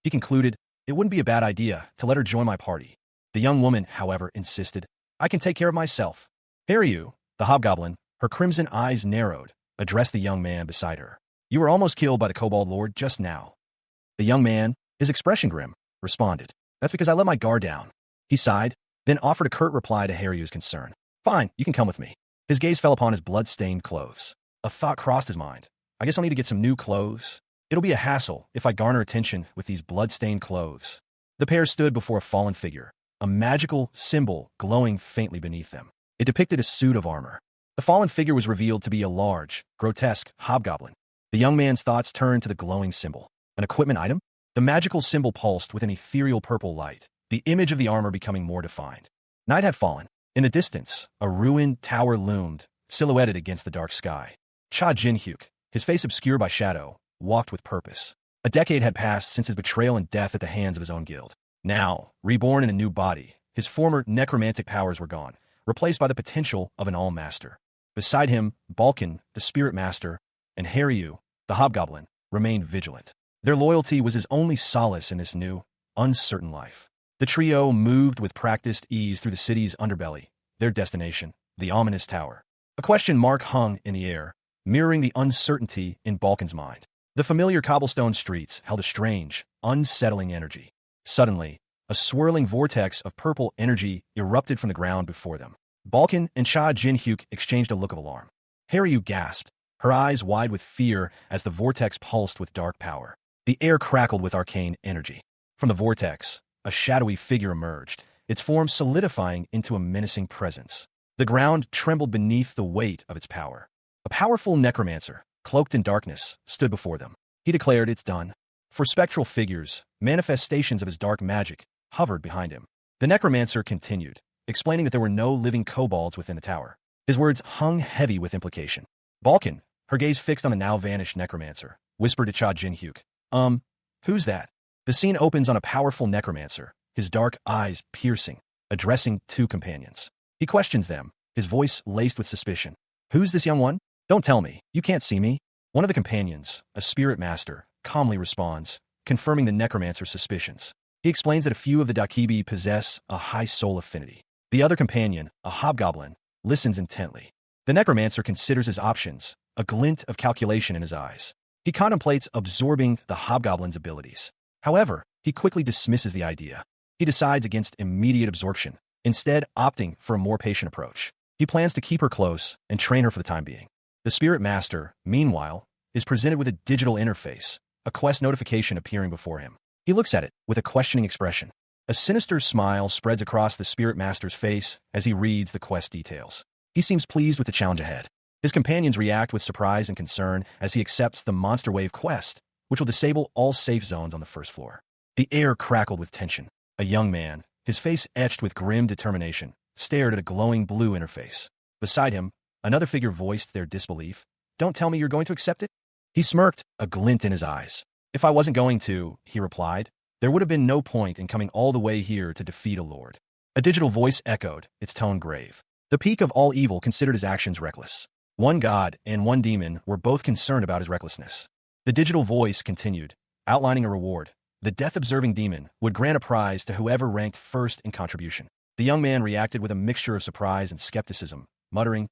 A: He concluded, it wouldn't be a bad idea to let her join my party. The young woman, however, insisted, I can take care of myself. Haryu, the hobgoblin, her crimson eyes narrowed, addressed the young man beside her. You were almost killed by the Kobold Lord just now. The young man, his expression grim, responded, That's because I let my guard down. He sighed, then offered a curt reply to Haryu's concern. Fine, you can come with me. His gaze fell upon his blood-stained clothes. A thought crossed his mind. I guess I'll need to get some new clothes. It'll be a hassle if I garner attention with these blood-stained clothes. The pair stood before a fallen figure, a magical symbol glowing faintly beneath them. It depicted a suit of armor. The fallen figure was revealed to be a large, grotesque hobgoblin. The young man's thoughts turned to the glowing symbol. An equipment item? The magical symbol pulsed with an ethereal purple light, the image of the armor becoming more defined. Night had fallen. In the distance, a ruined tower loomed, silhouetted against the dark sky. Cha Jin-hyuk, his face obscured by shadow, walked with purpose. A decade had passed since his betrayal and death at the hands of his own guild. Now, reborn in a new body, his former necromantic powers were gone, replaced by the potential of an all-master. Beside him, Balkan, the spirit master, and Haryu, the hobgoblin, remained vigilant. Their loyalty was his only solace in this new, uncertain life. The trio moved with practiced ease through the city's underbelly, their destination, the ominous tower. A question mark hung in the air, mirroring the uncertainty in Balkan's mind. The familiar cobblestone streets held a strange, unsettling energy. Suddenly, a swirling vortex of purple energy erupted from the ground before them. Balkan and Cha Jin-hyuk exchanged a look of alarm. Haryu gasped, her eyes wide with fear as the vortex pulsed with dark power. The air crackled with arcane energy. From the vortex, a shadowy figure emerged, its form solidifying into a menacing presence. The ground trembled beneath the weight of its power. A powerful necromancer, cloaked in darkness, stood before them. He declared, It's done. For spectral figures, manifestations of his dark magic, hovered behind him. The necromancer continued, explaining that there were no living kobolds within the tower. His words hung heavy with implication. Balkan, her gaze fixed on the now-vanished necromancer, whispered to Cha Jin-hyuk, Who's that? The scene opens on a powerful necromancer, his dark eyes piercing, addressing two companions. He questions them, his voice laced with suspicion. Who's this young one? Don't tell me. You can't see me. One of the companions, a spirit master, calmly responds, confirming the necromancer's suspicions. He explains that a few of the Dakibi possess a high soul affinity. The other companion, a hobgoblin, listens intently. The necromancer considers his options, a glint of calculation in his eyes. He contemplates absorbing the hobgoblin's abilities. However, he quickly dismisses the idea. He decides against immediate absorption, instead opting for a more patient approach. He plans to keep her close and train her for the time being. The spirit master, meanwhile, is presented with a digital interface, a quest notification appearing before him. He looks at it with a questioning expression. A sinister smile spreads across the spirit master's face as he reads the quest details. He seems pleased with the challenge ahead. His companions react with surprise and concern as he accepts the Monster Wave quest, which will disable all safe zones on the first floor. The air crackled with tension. A young man, his face etched with grim determination, stared at a glowing blue interface. Beside him, another figure voiced their disbelief. Don't tell me you're going to accept it? He smirked, a glint in his eyes. If I wasn't going to, he replied, there would have been no point in coming all the way here to defeat a lord. A digital voice echoed, its tone grave. The peak of all evil considered his actions reckless. One god and one demon were both concerned about his recklessness. The digital voice continued, outlining a reward. The death-observing demon would grant a prize to whoever ranked first in contribution. The young man reacted with a mixture of surprise and skepticism, muttering,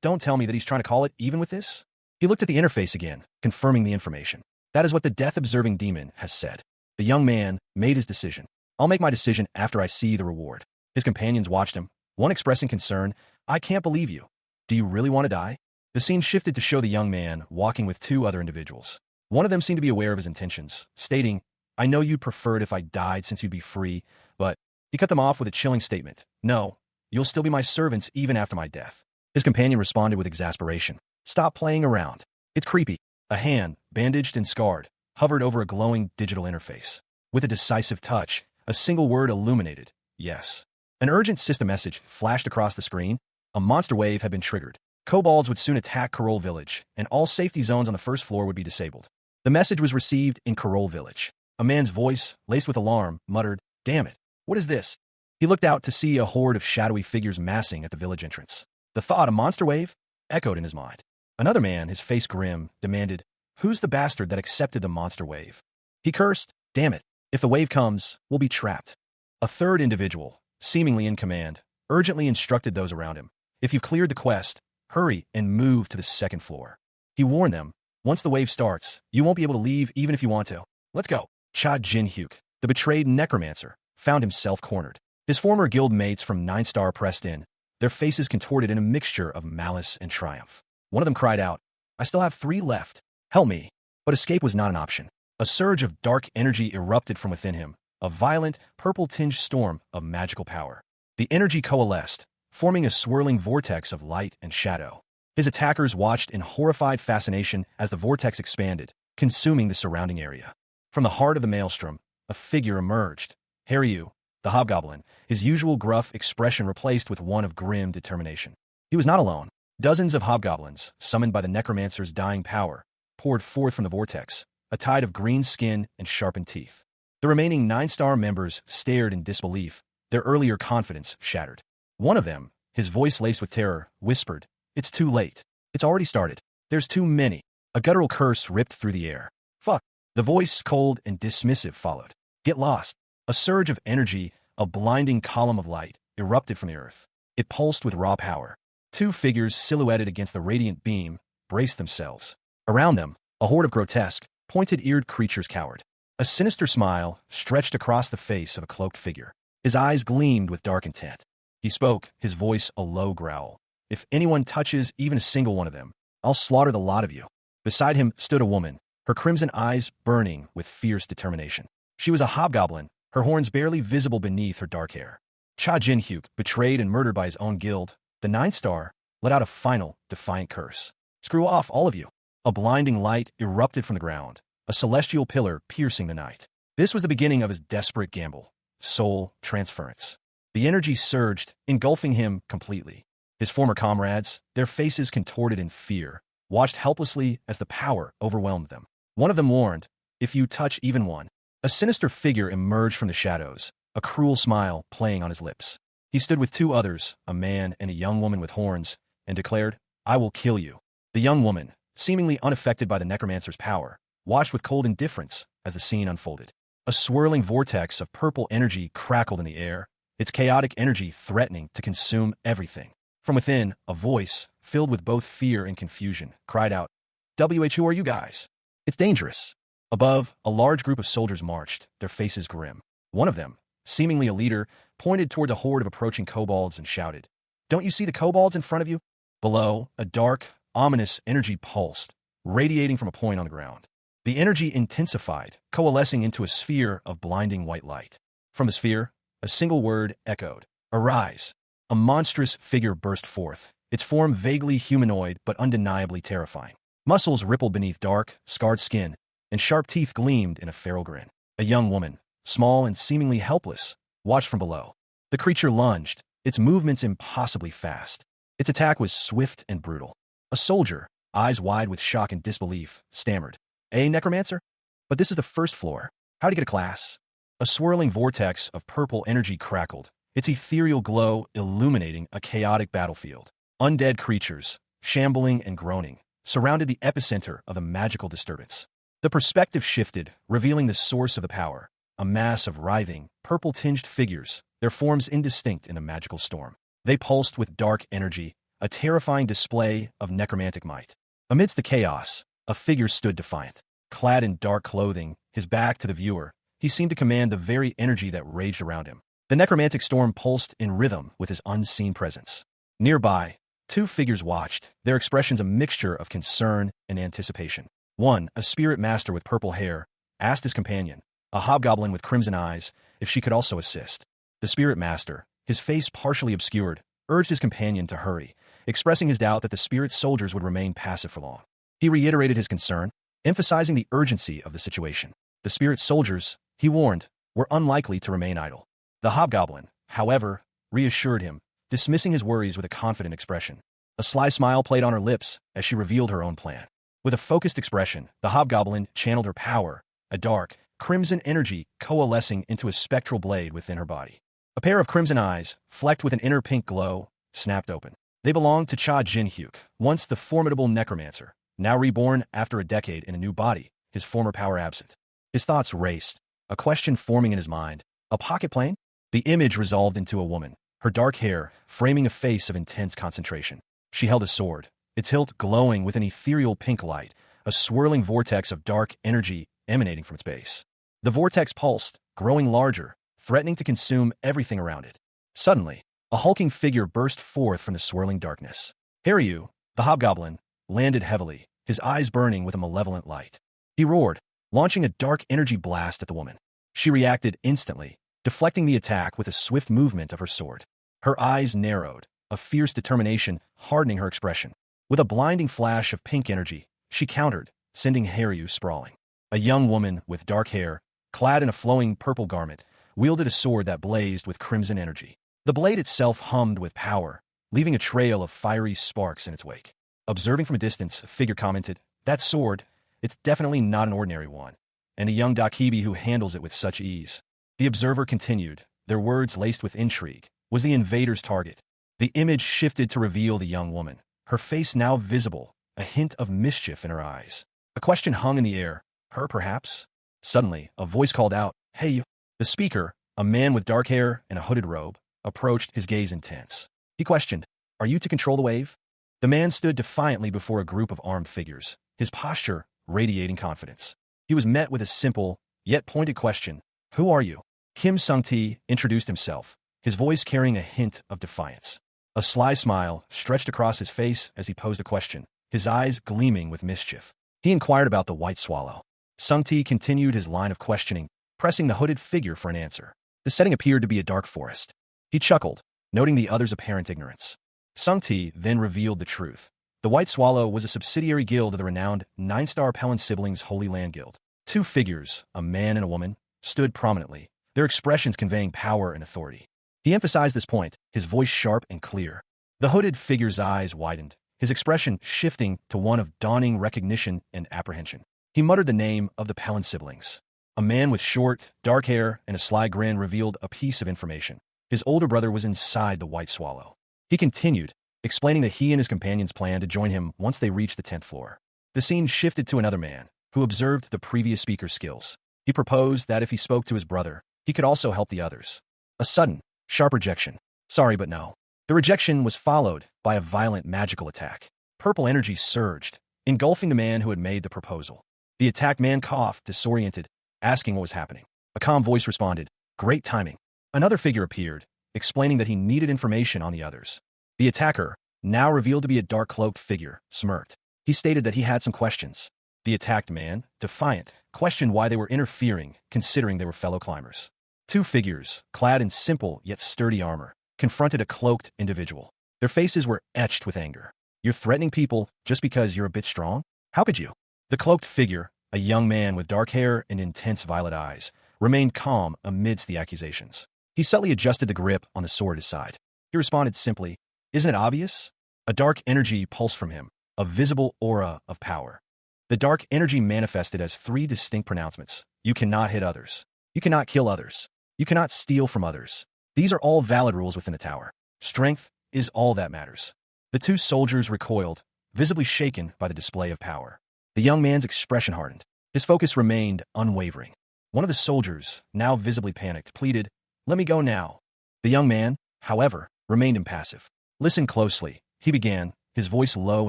A: Don't tell me that he's trying to call it even with this? He looked at the interface again, confirming the information. That is what the death-observing demon has said. The young man made his decision. I'll make my decision after I see the reward. His companions watched him, one expressing concern, I can't believe you. Do you really want to die? The scene shifted to show the young man walking with two other individuals. One of them seemed to be aware of his intentions, stating, I know you'd prefer it if I died since you'd be free, but he cut them off with a chilling statement. No, you'll still be my servants even after my death. His companion responded with exasperation. Stop playing around. It's creepy. A hand, bandaged and scarred, hovered over a glowing digital interface. With a decisive touch, a single word illuminated, yes. An urgent system message flashed across the screen. A monster wave had been triggered. Kobolds would soon attack Karol Village, and all safety zones on the first floor would be disabled. The message was received in Karol Village. A man's voice, laced with alarm, muttered, Damn it, what is this? He looked out to see a horde of shadowy figures massing at the village entrance. The thought, a monster wave, echoed in his mind. Another man, his face grim, demanded, "Who's the bastard that accepted the monster wave?" He cursed, "Damn it. If the wave comes, we'll be trapped." A third individual, seemingly in command, urgently instructed those around him, "If you've cleared the quest, hurry and move to the second floor." He warned them, "Once the wave starts, you won't be able to leave even if you want to. Let's go." Cha Jin-hyuk, the betrayed necromancer, found himself cornered. His former guild mates from 9-star pressed in, their faces contorted in a mixture of malice and triumph. One of them cried out, "I still have 3 left. Help me." But escape was not an option. A surge of dark energy erupted from within him, a violent, purple-tinged storm of magical power. The energy coalesced, forming a swirling vortex of light and shadow. His attackers watched in horrified fascination as the vortex expanded, consuming the surrounding area. From the heart of the maelstrom, a figure emerged. Haryu, the hobgoblin, his usual gruff expression replaced with one of grim determination. He was not alone. Dozens of hobgoblins, summoned by the necromancer's dying power, poured forth from the vortex, a tide of green skin and sharpened teeth. The remaining 9-star members stared in disbelief, their earlier confidence shattered. One of them, his voice laced with terror, whispered, "It's too late. It's already started. There's too many." A guttural curse ripped through the air. "Fuck." The voice, cold and dismissive, followed. "Get lost." A surge of energy, a blinding column of light, erupted from the earth. It pulsed with raw power. 2 figures silhouetted against the radiant beam braced themselves. Around them, a horde of grotesque, pointed-eared creatures cowered. A sinister smile stretched across the face of a cloaked figure. His eyes gleamed with dark intent. He spoke, his voice a low growl. "If anyone touches even a single one of them, I'll slaughter the lot of you." Beside him stood a woman, her crimson eyes burning with fierce determination. She was a hobgoblin, her horns barely visible beneath her dark hair. Cha Jin-hyuk, betrayed and murdered by his own guild, the 9-star, let out a final, defiant curse. "Screw off, all of you." A blinding light erupted from the ground, a celestial pillar piercing the night. This was the beginning of his desperate gamble, soul transference. The energy surged, engulfing him completely. His former comrades, their faces contorted in fear, watched helplessly as the power overwhelmed them. One of them warned, "If you touch even one." A sinister figure emerged from the shadows, a cruel smile playing on his lips. He stood with 2 others, a man and a young woman with horns, and declared, "I will kill you." The young woman, seemingly unaffected by the necromancer's power, watched with cold indifference as the scene unfolded. A swirling vortex of purple energy crackled in the air, its chaotic energy threatening to consume everything. From within, a voice, filled with both fear and confusion, cried out, "Who are you guys? It's dangerous." Above, a large group of soldiers marched, their faces grim. One of them, seemingly a leader, pointed toward the horde of approaching kobolds and shouted, "Don't you see the kobolds in front of you?" Below, a dark, ominous energy pulsed, radiating from a point on the ground. The energy intensified, coalescing into a sphere of blinding white light. From the sphere, a single word echoed, "Arise." A monstrous figure burst forth, its form vaguely humanoid but undeniably terrifying. Muscles rippled beneath dark, scarred skin, and sharp teeth gleamed in a feral grin. A young woman, small and seemingly helpless, watched from below. The creature lunged, its movements impossibly fast. Its attack was swift and brutal. A soldier, eyes wide with shock and disbelief, stammered, "A necromancer? But this is the first floor. How'd he get a class?" A swirling vortex of purple energy crackled, its ethereal glow illuminating a chaotic battlefield. Undead creatures, shambling and groaning, surrounded the epicenter of the magical disturbance. The perspective shifted, revealing the source of the power, a mass of writhing, purple-tinged figures, their forms indistinct in the magical storm. They pulsed with dark energy, a terrifying display of necromantic might. Amidst the chaos, a figure stood defiant. Clad in dark clothing, his back to the viewer, he seemed to command the very energy that raged around him. The necromantic storm pulsed in rhythm with his unseen presence. Nearby, 2 figures watched, their expressions a mixture of concern and anticipation. One, a spirit master with purple hair, asked his companion, a hobgoblin with crimson eyes, if she could also assist. The spirit master, his face partially obscured, urged his companion to hurry, expressing his doubt that the spirit soldiers would remain passive for long. He reiterated his concern, emphasizing the urgency of the situation. The spirit soldiers, he warned, were unlikely to remain idle. The hobgoblin, however, reassured him, dismissing his worries with a confident expression. A sly smile played on her lips as she revealed her own plan. With a focused expression, the hobgoblin channeled her power, a dark, crimson energy coalescing into a spectral blade within her body. A pair of crimson eyes, flecked with an inner pink glow, snapped open. They belonged to Cha Jin-hyuk, once the formidable necromancer, now reborn after a decade in a new body, his former power absent. His thoughts raced, a question forming in his mind. A pocket plane? The image resolved into a woman, her dark hair framing a face of intense concentration. She held a sword, its hilt glowing with an ethereal pink light, a swirling vortex of dark energy emanating from its base. The vortex pulsed, growing larger, threatening to consume everything around it. Suddenly, a hulking figure burst forth from the swirling darkness. Haryu, the hobgoblin, landed heavily, his eyes burning with a malevolent light. He roared, launching a dark energy blast at the woman. She reacted instantly, deflecting the attack with a swift movement of her sword. Her eyes narrowed, a fierce determination hardening her expression. With a blinding flash of pink energy, she countered, sending Haryu sprawling. A young woman with dark hair, clad in a flowing purple garment, wielded a sword that blazed with crimson energy. The blade itself hummed with power, leaving a trail of fiery sparks in its wake. Observing from a distance, a figure commented, "That sword, it's definitely not an ordinary one, and a young Dakibi who handles it with such ease." The observer continued, their words laced with intrigue. Was the invader's target? The image shifted to reveal the young woman, her face now visible, a hint of mischief in her eyes. A question hung in the air. Her, perhaps? Suddenly, a voice called out, "Hey, you." The speaker, a man with dark hair and a hooded robe, approached, his gaze intense. He questioned, "Are you to control the wave?" The man stood defiantly before a group of armed figures, his posture radiating confidence. He was met with a simple, yet pointed question, "Who are you?" Kim Sung-ti introduced himself, his voice carrying a hint of defiance. A sly smile stretched across his face as he posed a question, his eyes gleaming with mischief. He inquired about the white swallow. Sung-ti continued his line of questioning, pressing the hooded figure for an answer. The setting appeared to be a dark forest. He chuckled, noting the other's apparent ignorance. Sung-ti then revealed the truth. The White Swallow was a subsidiary guild of the renowned Nine-Star Pelin Siblings Holy Land Guild. Two figures, a man and a woman, stood prominently, their expressions conveying power and authority. He emphasized this point, his voice sharp and clear. The hooded figure's eyes widened, his expression shifting to one of dawning recognition and apprehension. He muttered the name of the Pelin siblings. A man with short, dark hair and a sly grin revealed a piece of information. His older brother was inside the White Swallow. He continued, explaining that he and his companions planned to join him once they reached the 10th floor. The scene shifted to another man, who observed the previous speaker's skills. He proposed that if he spoke to his brother, he could also help the others. A sudden, sharp rejection. Sorry, but no. The rejection was followed by a violent magical attack. Purple energy surged, engulfing the man who had made the proposal. The attacked man coughed, disoriented, asking what was happening. A calm voice responded, "Great timing." Another figure appeared, explaining that he needed information on the others. The attacker, now revealed to be a dark-cloaked figure, smirked. He stated that he had some questions. The attacked man, defiant, questioned why they were interfering, considering they were fellow climbers. Two figures, clad in simple yet sturdy armor, confronted a cloaked individual. Their faces were etched with anger. "You're threatening people just because you're a bit strong? How could you?" The cloaked figure, a young man with dark hair and intense violet eyes, remained calm amidst the accusations. He subtly adjusted the grip on the sword at his side. He responded simply, "Isn't it obvious?" A dark energy pulsed from him, a visible aura of power. The dark energy manifested as three distinct pronouncements. You cannot hit others. You cannot kill others. You cannot steal from others. These are all valid rules within the tower. Strength is all that matters. The two soldiers recoiled, visibly shaken by the display of power. The young man's expression hardened. His focus remained unwavering. One of the soldiers, now visibly panicked, pleaded, "Let me go now." The young man, however, remained impassive. "Listen closely," he began, his voice low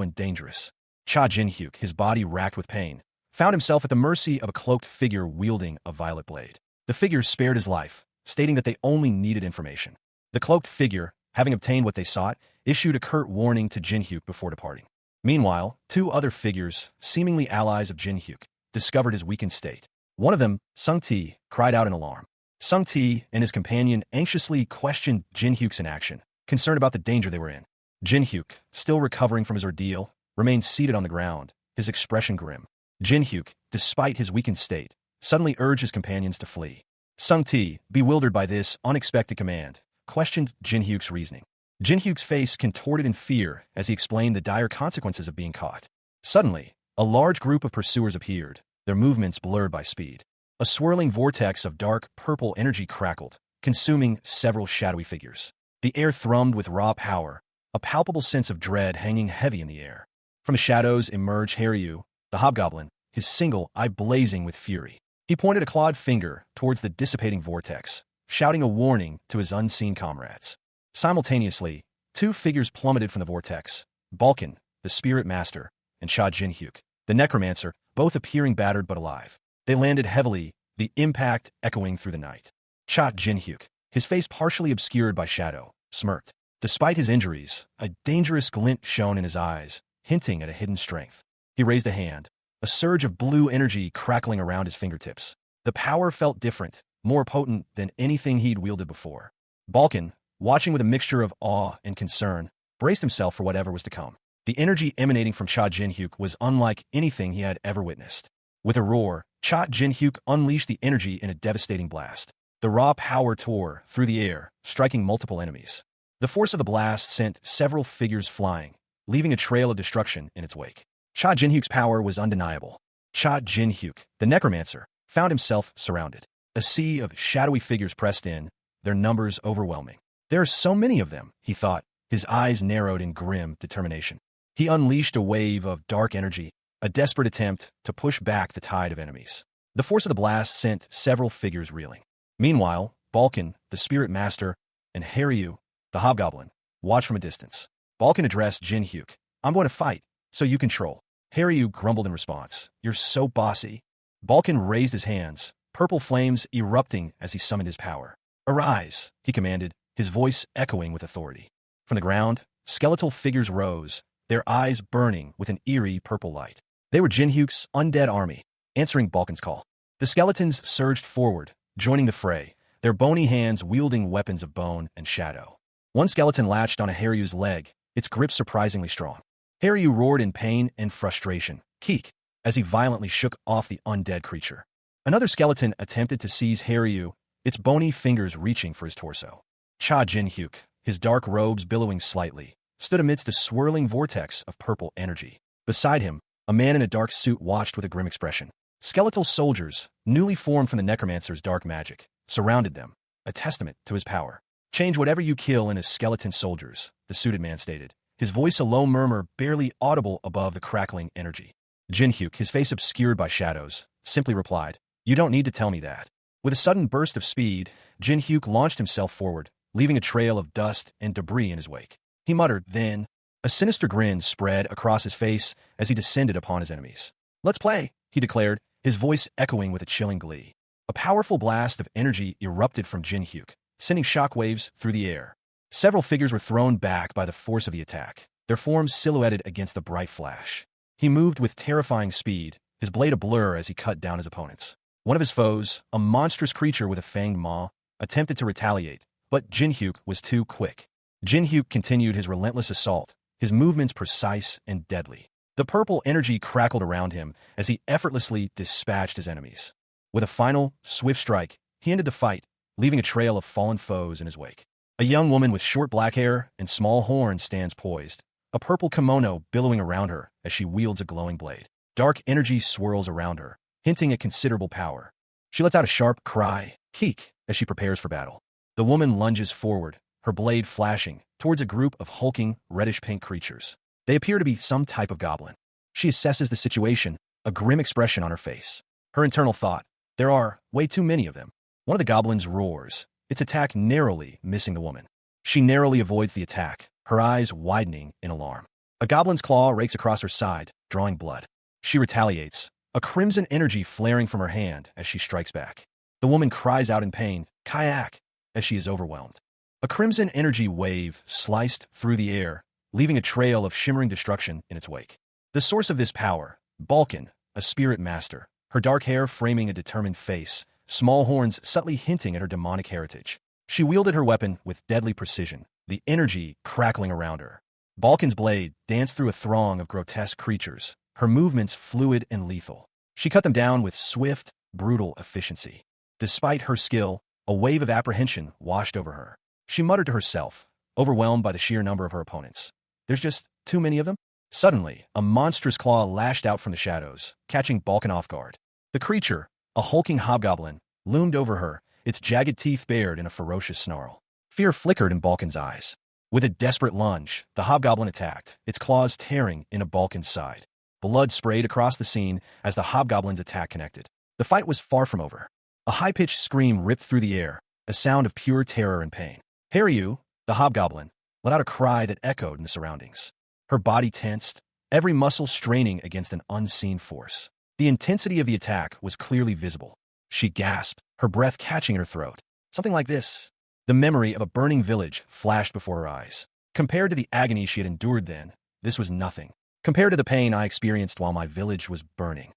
A: and dangerous. Cha Jin-hyuk, his body racked with pain, found himself at the mercy of a cloaked figure wielding a violet blade. The figure spared his life, stating that they only needed information. The cloaked figure, having obtained what they sought, issued a curt warning to Jin-hyuk before departing. Meanwhile, two other figures, seemingly allies of Jin-hyuk, discovered his weakened state. One of them, Sung-ti, cried out in alarm. Sung-ti and his companion anxiously questioned Jin-hyuk's inaction, concerned about the danger they were in. Jin-hyuk, still recovering from his ordeal, remained seated on the ground, his expression grim. Jin-hyuk, despite his weakened state, suddenly urged his companions to flee. Sung-ti, bewildered by this unexpected command, questioned Jin-hyuk's reasoning. Jin-hyuk's face contorted in fear as he explained the dire consequences of being caught. Suddenly, a large group of pursuers appeared, their movements blurred by speed. A swirling vortex of dark, purple energy crackled, consuming several shadowy figures. The air thrummed with raw power, a palpable sense of dread hanging heavy in the air. From the shadows emerged Haryu, the hobgoblin, his single eye blazing with fury. He pointed a clawed finger towards the dissipating vortex, shouting a warning to his unseen comrades. Simultaneously, two figures plummeted from the vortex, Balkan, the spirit master, and Cha Jin-hyuk, the necromancer, both appearing battered but alive. They landed heavily, the impact echoing through the night. Cha Jin-hyuk, his face partially obscured by shadow, smirked. Despite his injuries, a dangerous glint shone in his eyes, hinting at a hidden strength. He raised a hand, a surge of blue energy crackling around his fingertips. The power felt different, more potent than anything he'd wielded before. Balkan, watching with a mixture of awe and concern, braced himself for whatever was to come. The energy emanating from Cha Jin-hyuk was unlike anything he had ever witnessed. With a roar, Cha Jin-hyuk unleashed the energy in a devastating blast. The raw power tore through the air, striking multiple enemies. The force of the blast sent several figures flying, leaving a trail of destruction in its wake. Cha Jin-hyuk's power was undeniable. Cha Jin-hyuk, the necromancer, found himself surrounded. A sea of shadowy figures pressed in, their numbers overwhelming. There are so many of them, he thought, his eyes narrowed in grim determination. He unleashed a wave of dark energy, a desperate attempt to push back the tide of enemies. The force of the blast sent several figures reeling. Meanwhile, Balkan, the spirit master, and Haryu, the hobgoblin, watched from a distance. Balkan addressed Jin-hyuk. I'm going to fight, so you control. Haryu grumbled in response. You're so bossy. Balkan raised his hands, purple flames erupting as he summoned his power. Arise, he commanded, his voice echoing with authority. From the ground, skeletal figures rose, their eyes burning with an eerie purple light. They were Jin-hyuk's undead army, answering Balkan's call. The skeletons surged forward, joining the fray, their bony hands wielding weapons of bone and shadow. One skeleton latched onto Haryu's leg, its grip surprisingly strong. Haryu roared in pain and frustration, "Keek," as he violently shook off the undead creature. Another skeleton attempted to seize Haryu, its bony fingers reaching for his torso. Cha Jin-hyuk, his dark robes billowing slightly, stood amidst a swirling vortex of purple energy. Beside him, a man in a dark suit watched with a grim expression. Skeletal soldiers, newly formed from the necromancer's dark magic, surrounded them, a testament to his power. Change whatever you kill into skeleton soldiers, the suited man stated, his voice a low murmur barely audible above the crackling energy. Jin-hyuk, his face obscured by shadows, simply replied, You don't need to tell me that. With a sudden burst of speed, Jin-hyuk launched himself forward, leaving a trail of dust and debris in his wake. He muttered, then. A sinister grin spread across his face as he descended upon his enemies. Let's play, he declared, his voice echoing with a chilling glee. A powerful blast of energy erupted from Jin-hyuk, sending shockwaves through the air. Several figures were thrown back by the force of the attack, their forms silhouetted against the bright flash. He moved with terrifying speed, his blade a blur as he cut down his opponents. One of his foes, a monstrous creature with a fanged maw, attempted to retaliate, but Jin-hyuk was too quick. Jin-hyuk continued his relentless assault, his movements precise and deadly. The purple energy crackled around him as he effortlessly dispatched his enemies. With a final, swift strike, he ended the fight, leaving a trail of fallen foes in his wake. A young woman with short black hair and small horns stands poised, a purple kimono billowing around her as she wields a glowing blade. Dark energy swirls around her, hinting at considerable power. She lets out a sharp cry, "Keek," as she prepares for battle. The woman lunges forward, her blade flashing, towards a group of hulking, reddish-pink creatures. They appear to be some type of goblin. She assesses the situation, a grim expression on her face. Her internal thought, there are way too many of them. One of the goblins roars, its attack narrowly missing the woman. She narrowly avoids the attack, her eyes widening in alarm. A goblin's claw rakes across her side, drawing blood. She retaliates, a crimson energy flaring from her hand as she strikes back. The woman cries out in pain, "Kayak," as she is overwhelmed. A crimson energy wave sliced through the air, leaving a trail of shimmering destruction in its wake. The source of this power, Balkan, a spirit master, her dark hair framing a determined face, small horns subtly hinting at her demonic heritage. She wielded her weapon with deadly precision, the energy crackling around her. Balkan's blade danced through a throng of grotesque creatures, her movements fluid and lethal. She cut them down with swift, brutal efficiency. Despite her skill, a wave of apprehension washed over her. She muttered to herself, overwhelmed by the sheer number of her opponents. There's just too many of them? Suddenly, a monstrous claw lashed out from the shadows, catching Balkan off guard. The creature, a hulking hobgoblin, loomed over her, its jagged teeth bared in a ferocious snarl. Fear flickered in Balkan's eyes. With a desperate lunge, the hobgoblin attacked, its claws tearing into Balkan's side. Blood sprayed across the scene as the hobgoblin's attack connected. The fight was far from over. A high-pitched scream ripped through the air, a sound of pure terror and pain. Haryu, the hobgoblin, let out a cry that echoed in the surroundings. Her body tensed, every muscle straining against an unseen force. The intensity of the attack was clearly visible. She gasped, her breath catching in her throat. Something like this. The memory of a burning village flashed before her eyes. Compared to the agony she had endured then, this was nothing. Compared to the pain I experienced while my village was burning.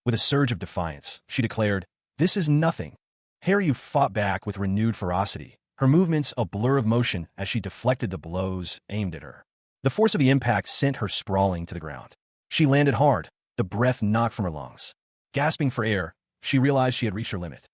A: With a surge of defiance, she declared, "This is nothing." Haryu fought back with renewed ferocity, her movements a blur of motion as she deflected the blows aimed at her. The force of the impact sent her sprawling to the ground. She landed hard, the breath knocked from her lungs. Gasping for air, she realized she had reached her limit.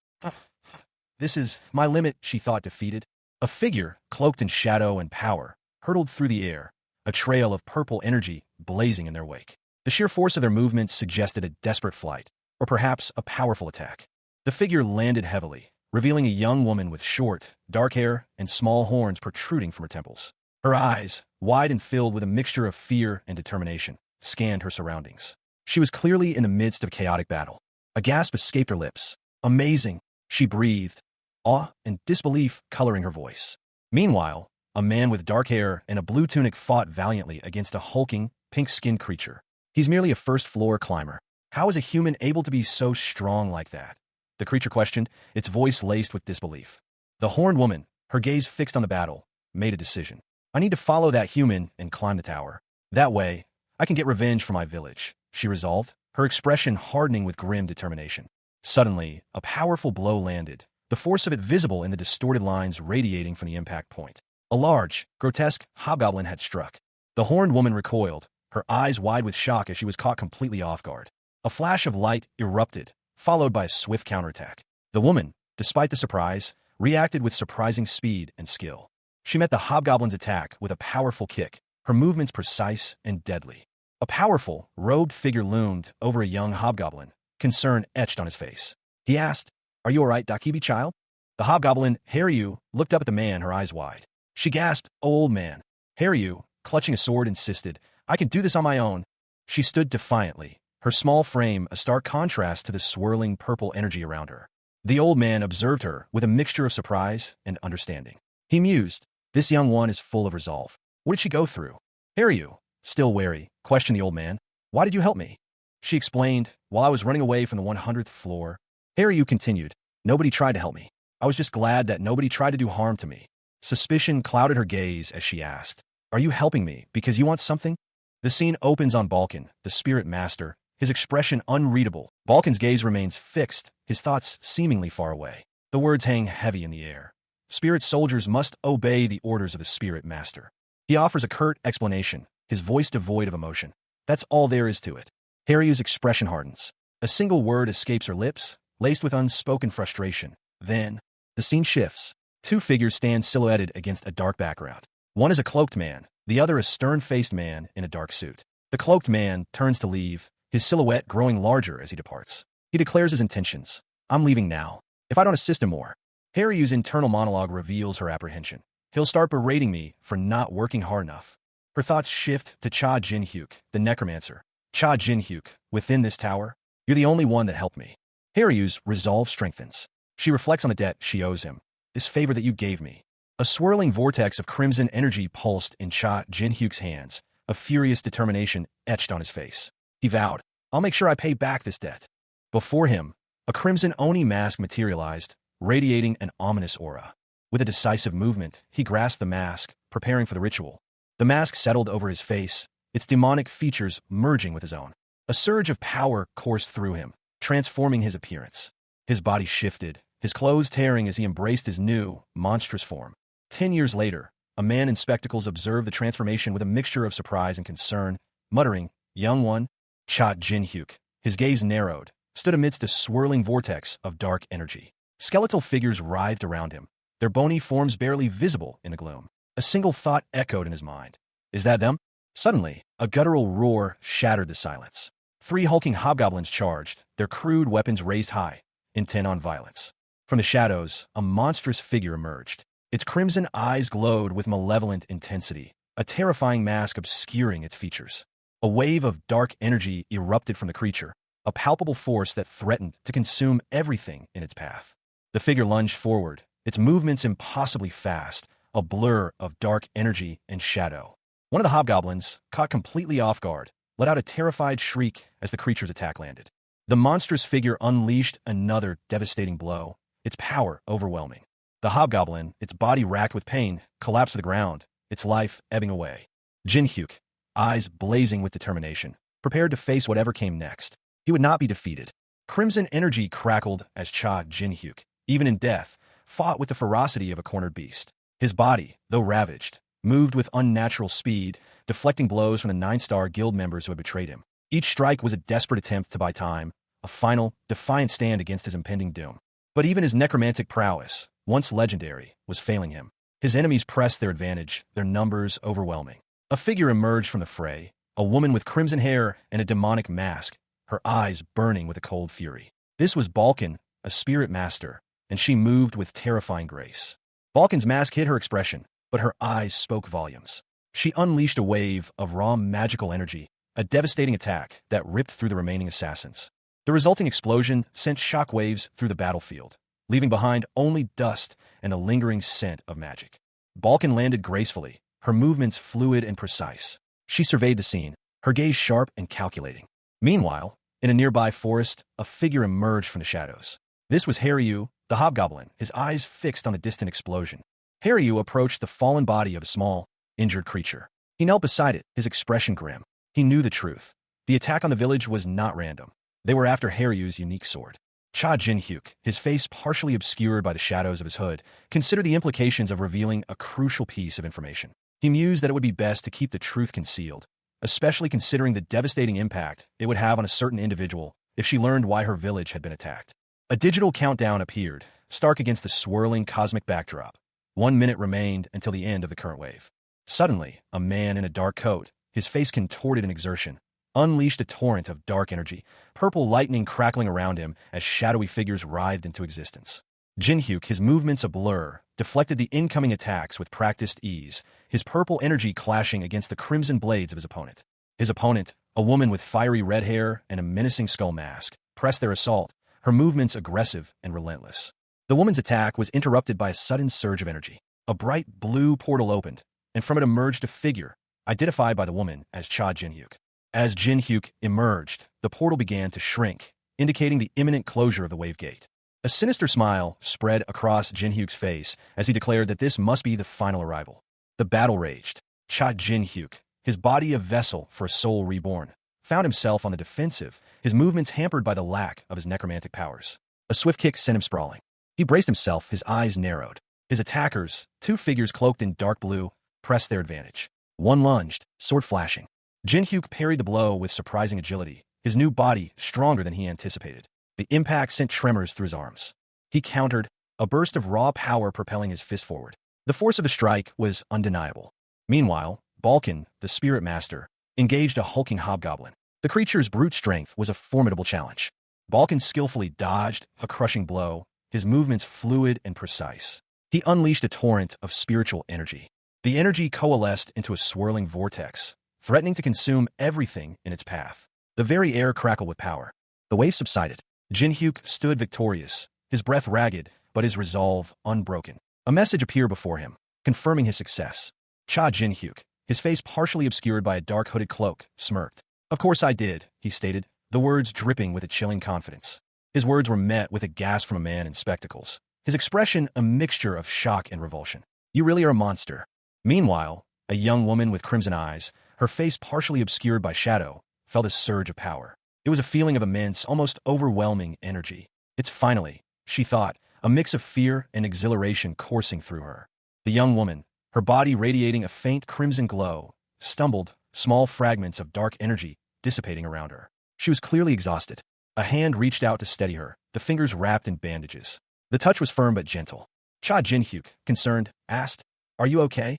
A: This is my limit, she thought, defeated. A figure, cloaked in shadow and power, hurtled through the air, a trail of purple energy blazing in their wake. The sheer force of their movements suggested a desperate flight, or perhaps a powerful attack. The figure landed heavily, revealing a young woman with short, dark hair and small horns protruding from her temples. Her eyes, wide and filled with a mixture of fear and determination, scanned her surroundings. She was clearly in the midst of a chaotic battle. A gasp escaped her lips. Amazing, she breathed, awe and disbelief coloring her voice. Meanwhile, a man with dark hair and a blue tunic fought valiantly against a hulking, pink-skinned creature. He's merely a first-floor climber. How is a human able to be so strong like that? The creature questioned, its voice laced with disbelief. The horned woman, her gaze fixed on the battle, made a decision. I need to follow that human and climb the tower. That way, I can get revenge for my village, she resolved, her expression hardening with grim determination. Suddenly, a powerful blow landed, the force of it visible in the distorted lines radiating from the impact point. A large, grotesque hobgoblin had struck. The horned woman recoiled, her eyes wide with shock as she was caught completely off guard. A flash of light erupted, followed by a swift counterattack. The woman, despite the surprise, reacted with surprising speed and skill. She met the hobgoblin's attack with a powerful kick, her movements precise and deadly. A powerful, robed figure loomed over a young hobgoblin, concern etched on his face. He asked, "Are you all right, Dakibi child?" The hobgoblin, Haryu, looked up at the man, her eyes wide. She gasped, "Old man." Haryu, clutching a sword, insisted, "I can do this on my own." She stood defiantly, her small frame a stark contrast to the swirling purple energy around her. The old man observed her with a mixture of surprise and understanding. He mused, "This young one is full of resolve. What did she go through?" Haryu, still wary, questioned the old man. "Why did you help me?" She explained, "While I was running away from the 100th floor." Haryu continued, "Nobody tried to help me. I was just glad that nobody tried to do harm to me." Suspicion clouded her gaze as she asked, "Are you helping me because you want something?" The scene opens on Balkan, the spirit master, his expression unreadable. Balkan's gaze remains fixed, his thoughts seemingly far away. The words hang heavy in the air. Spirit soldiers must obey the orders of the spirit master. He offers a curt explanation, his voice devoid of emotion. That's all there is to it. Haryu's expression hardens. A single word escapes her lips, laced with unspoken frustration. Then, the scene shifts. Two figures stand silhouetted against a dark background. One is a cloaked man, the other a stern-faced man in a dark suit. The cloaked man turns to leave, his silhouette growing larger as he departs. He declares his intentions. "I'm leaving now. If I don't assist him more." Haryu's internal monologue reveals her apprehension. "He'll start berating me for not working hard enough." Her thoughts shift to Cha Jin-hyuk, the necromancer. "Cha Jin-hyuk, within this tower, you're the only one that helped me." Haryu's resolve strengthens. She reflects on the debt she owes him. "This favor that you gave me." A swirling vortex of crimson energy pulsed in Cha Jin-hyuk's hands, a furious determination etched on his face. He vowed, "I'll make sure I pay back this debt." Before him, a crimson Oni mask materialized, radiating an ominous aura. With a decisive movement, he grasped the mask, preparing for the ritual. The mask settled over his face, its demonic features merging with his own. A surge of power coursed through him, transforming his appearance. His body shifted, his clothes tearing as he embraced his new, monstrous form. 10 years later, a man in spectacles observed the transformation with a mixture of surprise and concern, muttering, "Young one." Cha Jin-hyuk, his gaze narrowed, stood amidst a swirling vortex of dark energy. Skeletal figures writhed around him, their bony forms barely visible in the gloom. A single thought echoed in his mind. "Is that them?" Suddenly, a guttural roar shattered the silence. 3 hulking hobgoblins charged, their crude weapons raised high, intent on violence. From From the shadows, a monstrous figure emerged. Its crimson eyes glowed with malevolent intensity, a terrifying mask obscuring its features. A wave of dark energy erupted from the creature, a palpable force that threatened to consume everything in its path. The figure lunged forward, its movements impossibly fast, a blur of dark energy and shadow. One of the hobgoblins, caught completely off guard, let out a terrified shriek as the creature's attack landed. The monstrous figure unleashed another devastating blow, its power overwhelming. The hobgoblin, its body racked with pain, collapsed to the ground, its life ebbing away. Jin-hyuk, eyes blazing with determination, prepared to face whatever came next. He would not be defeated. Crimson energy crackled as Cha Jin-hyuk, even in death, fought with the ferocity of a cornered beast. His body, though ravaged, moved with unnatural speed, deflecting blows from the 9-star guild members who had betrayed him. Each strike was a desperate attempt to buy time, a final, defiant stand against his impending doom. But even his necromantic prowess, once legendary, was failing him. His enemies pressed their advantage, their numbers overwhelming. A figure emerged from the fray, a woman with crimson hair and a demonic mask, her eyes burning with a cold fury. This was Balkan, a spirit master, and she moved with terrifying grace. Balkan's mask hid her expression, but her eyes spoke volumes. She unleashed a wave of raw magical energy, a devastating attack that ripped through the remaining assassins. The resulting explosion sent shockwaves through the battlefield, leaving behind only dust and a lingering scent of magic. Balkan landed gracefully, her movements fluid and precise. She surveyed the scene, her gaze sharp and calculating. Meanwhile, in a nearby forest, a figure emerged from the shadows. This was Haryu, the hobgoblin, his eyes fixed on the distant explosion. Haryu approached the fallen body of a small, injured creature. He knelt beside it, his expression grim. He knew the truth. The attack on the village was not random. They were after Haryu's unique sword. Cha Jin-hyuk, his face partially obscured by the shadows of his hood, considered the implications of revealing a crucial piece of information. He mused that it would be best to keep the truth concealed, especially considering the devastating impact it would have on a certain individual if she learned why her village had been attacked. A digital countdown appeared, stark against the swirling cosmic backdrop. 1 minute remained until the end of the current wave. Suddenly, a man in a dark coat, his face contorted in exertion, unleashed a torrent of dark energy, purple lightning crackling around him as shadowy figures writhed into existence. Jin-hyuk, his movements a blur, deflected the incoming attacks with practiced ease, his purple energy clashing against the crimson blades of his opponent. His opponent, a woman with fiery red hair and a menacing skull mask, pressed their assault, her movements aggressive and relentless. The woman's attack was interrupted by a sudden surge of energy. A bright blue portal opened, and from it emerged a figure, identified by the woman as Cha Jin-hyuk. As Jin-hyuk emerged, the portal began to shrink, indicating the imminent closure of the wave gate. A sinister smile spread across Jin-hyuk's face as he declared that this must be the final arrival. The battle raged. Cha Jin-hyuk, his body a vessel for a soul reborn, found himself on the defensive, his movements hampered by the lack of his necromantic powers. A swift kick sent him sprawling. He braced himself, his eyes narrowed. His attackers, 2 figures cloaked in dark blue, pressed their advantage. One lunged, sword flashing. Jin-hyuk parried the blow with surprising agility, his new body stronger than he anticipated. The impact sent tremors through his arms. He countered, a burst of raw power propelling his fist forward. The force of the strike was undeniable. Meanwhile, Balkan, the spirit master, engaged a hulking hobgoblin. The creature's brute strength was a formidable challenge. Balkan skillfully dodged a crushing blow, his movements fluid and precise. He unleashed a torrent of spiritual energy. The energy coalesced into a swirling vortex, threatening to consume everything in its path. The very air crackled with power. The wave subsided. Jin-hyuk stood victorious, his breath ragged, but his resolve unbroken. A message appeared before him, confirming his success. Cha Jin-hyuk, his face partially obscured by a dark hooded cloak, smirked. "Of course I did," he stated, the words dripping with a chilling confidence. His words were met with a gasp from a man in spectacles, his expression a mixture of shock and revulsion. "You really are a monster." Meanwhile, a young woman with crimson eyes, her face partially obscured by shadow, felt a surge of power. It was a feeling of immense, almost overwhelming energy. It's finally, she thought, a mix of fear and exhilaration coursing through her. The young woman, her body radiating a faint crimson glow, stumbled, small fragments of dark energy dissipating around her. She was clearly exhausted. A hand reached out to steady her, the fingers wrapped in bandages. The touch was firm but gentle. Cha Jin-hyuk, concerned, asked, "Are you okay?"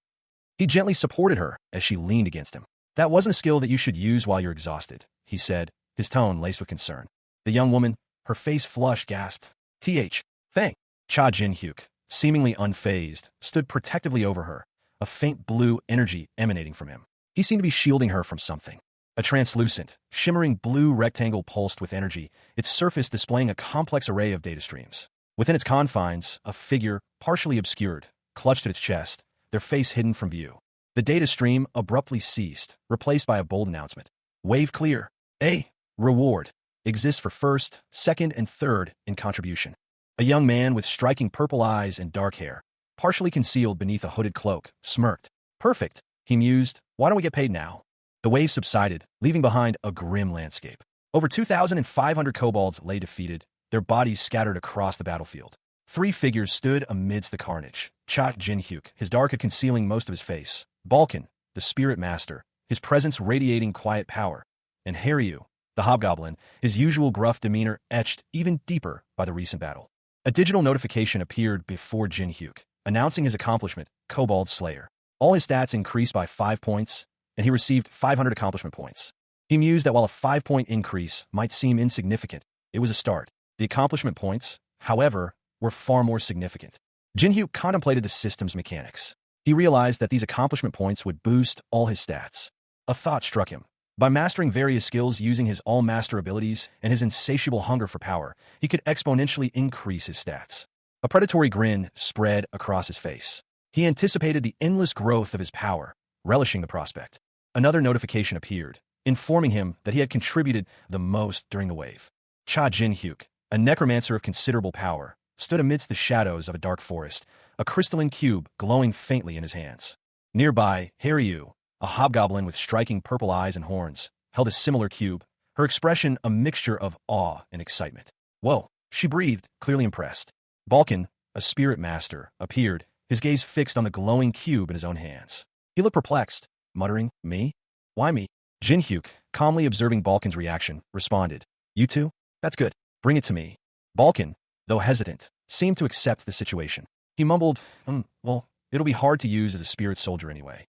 A: He gently supported her as she leaned against him. "That wasn't a skill that you should use while you're exhausted," he said, his tone laced with concern. The young woman, her face flushed, gasped, "Thank Cha Jin-hyuk, seemingly unfazed, stood protectively over her, a faint blue energy emanating from him. He seemed to be shielding her from something. A translucent, shimmering blue rectangle pulsed with energy, its surface displaying a complex array of data streams. Within its confines, a figure, partially obscured, clutched at its chest, their face hidden from view. The data stream abruptly ceased, replaced by a bold announcement. Wave clear. A reward exists for first, second, and third in contribution. A young man with striking purple eyes and dark hair, partially concealed beneath a hooded cloak, smirked. Perfect, he mused. Why don't we get paid now? The wave subsided, leaving behind a grim landscape. Over 2,500 kobolds lay defeated, their bodies scattered across the battlefield. 3 figures stood amidst the carnage. Cha Jin-hyuk, his dark hood concealing most of his face. Balkan, the spirit master, his presence radiating quiet power. And Haryu, the hobgoblin, his usual gruff demeanor etched even deeper by the recent battle. A digital notification appeared before Jin-hyuk, announcing his accomplishment, Kobold Slayer. All his stats increased by 5 points, and he received 500 accomplishment points. He mused that while a 5-point increase might seem insignificant, it was a start. The accomplishment points, however, were far more significant. Jin-hyuk contemplated the system's mechanics. He realized that these accomplishment points would boost all his stats. A thought struck him. By mastering various skills using his all-master abilities and his insatiable hunger for power, he could exponentially increase his stats. A predatory grin spread across his face. He anticipated the endless growth of his power, relishing the prospect. Another notification appeared, informing him that he had contributed the most during the wave. Cha Jin-hyuk, a necromancer of considerable power, stood amidst the shadows of a dark forest, a crystalline cube glowing faintly in his hands. Nearby, Haryu, a hobgoblin with striking purple eyes and horns, held a similar cube, her expression a mixture of awe and excitement. Whoa, she breathed, clearly impressed. Balkan, a spirit master, appeared, his gaze fixed on the glowing cube in his own hands. He looked perplexed, muttering, "Me? Why me?" Jin-hyuk, calmly observing Balkan's reaction, responded, "You too? That's good. Bring it to me." Balkan, though hesitant, seemed to accept the situation. He mumbled, well, it'll be hard to use as a spirit soldier anyway."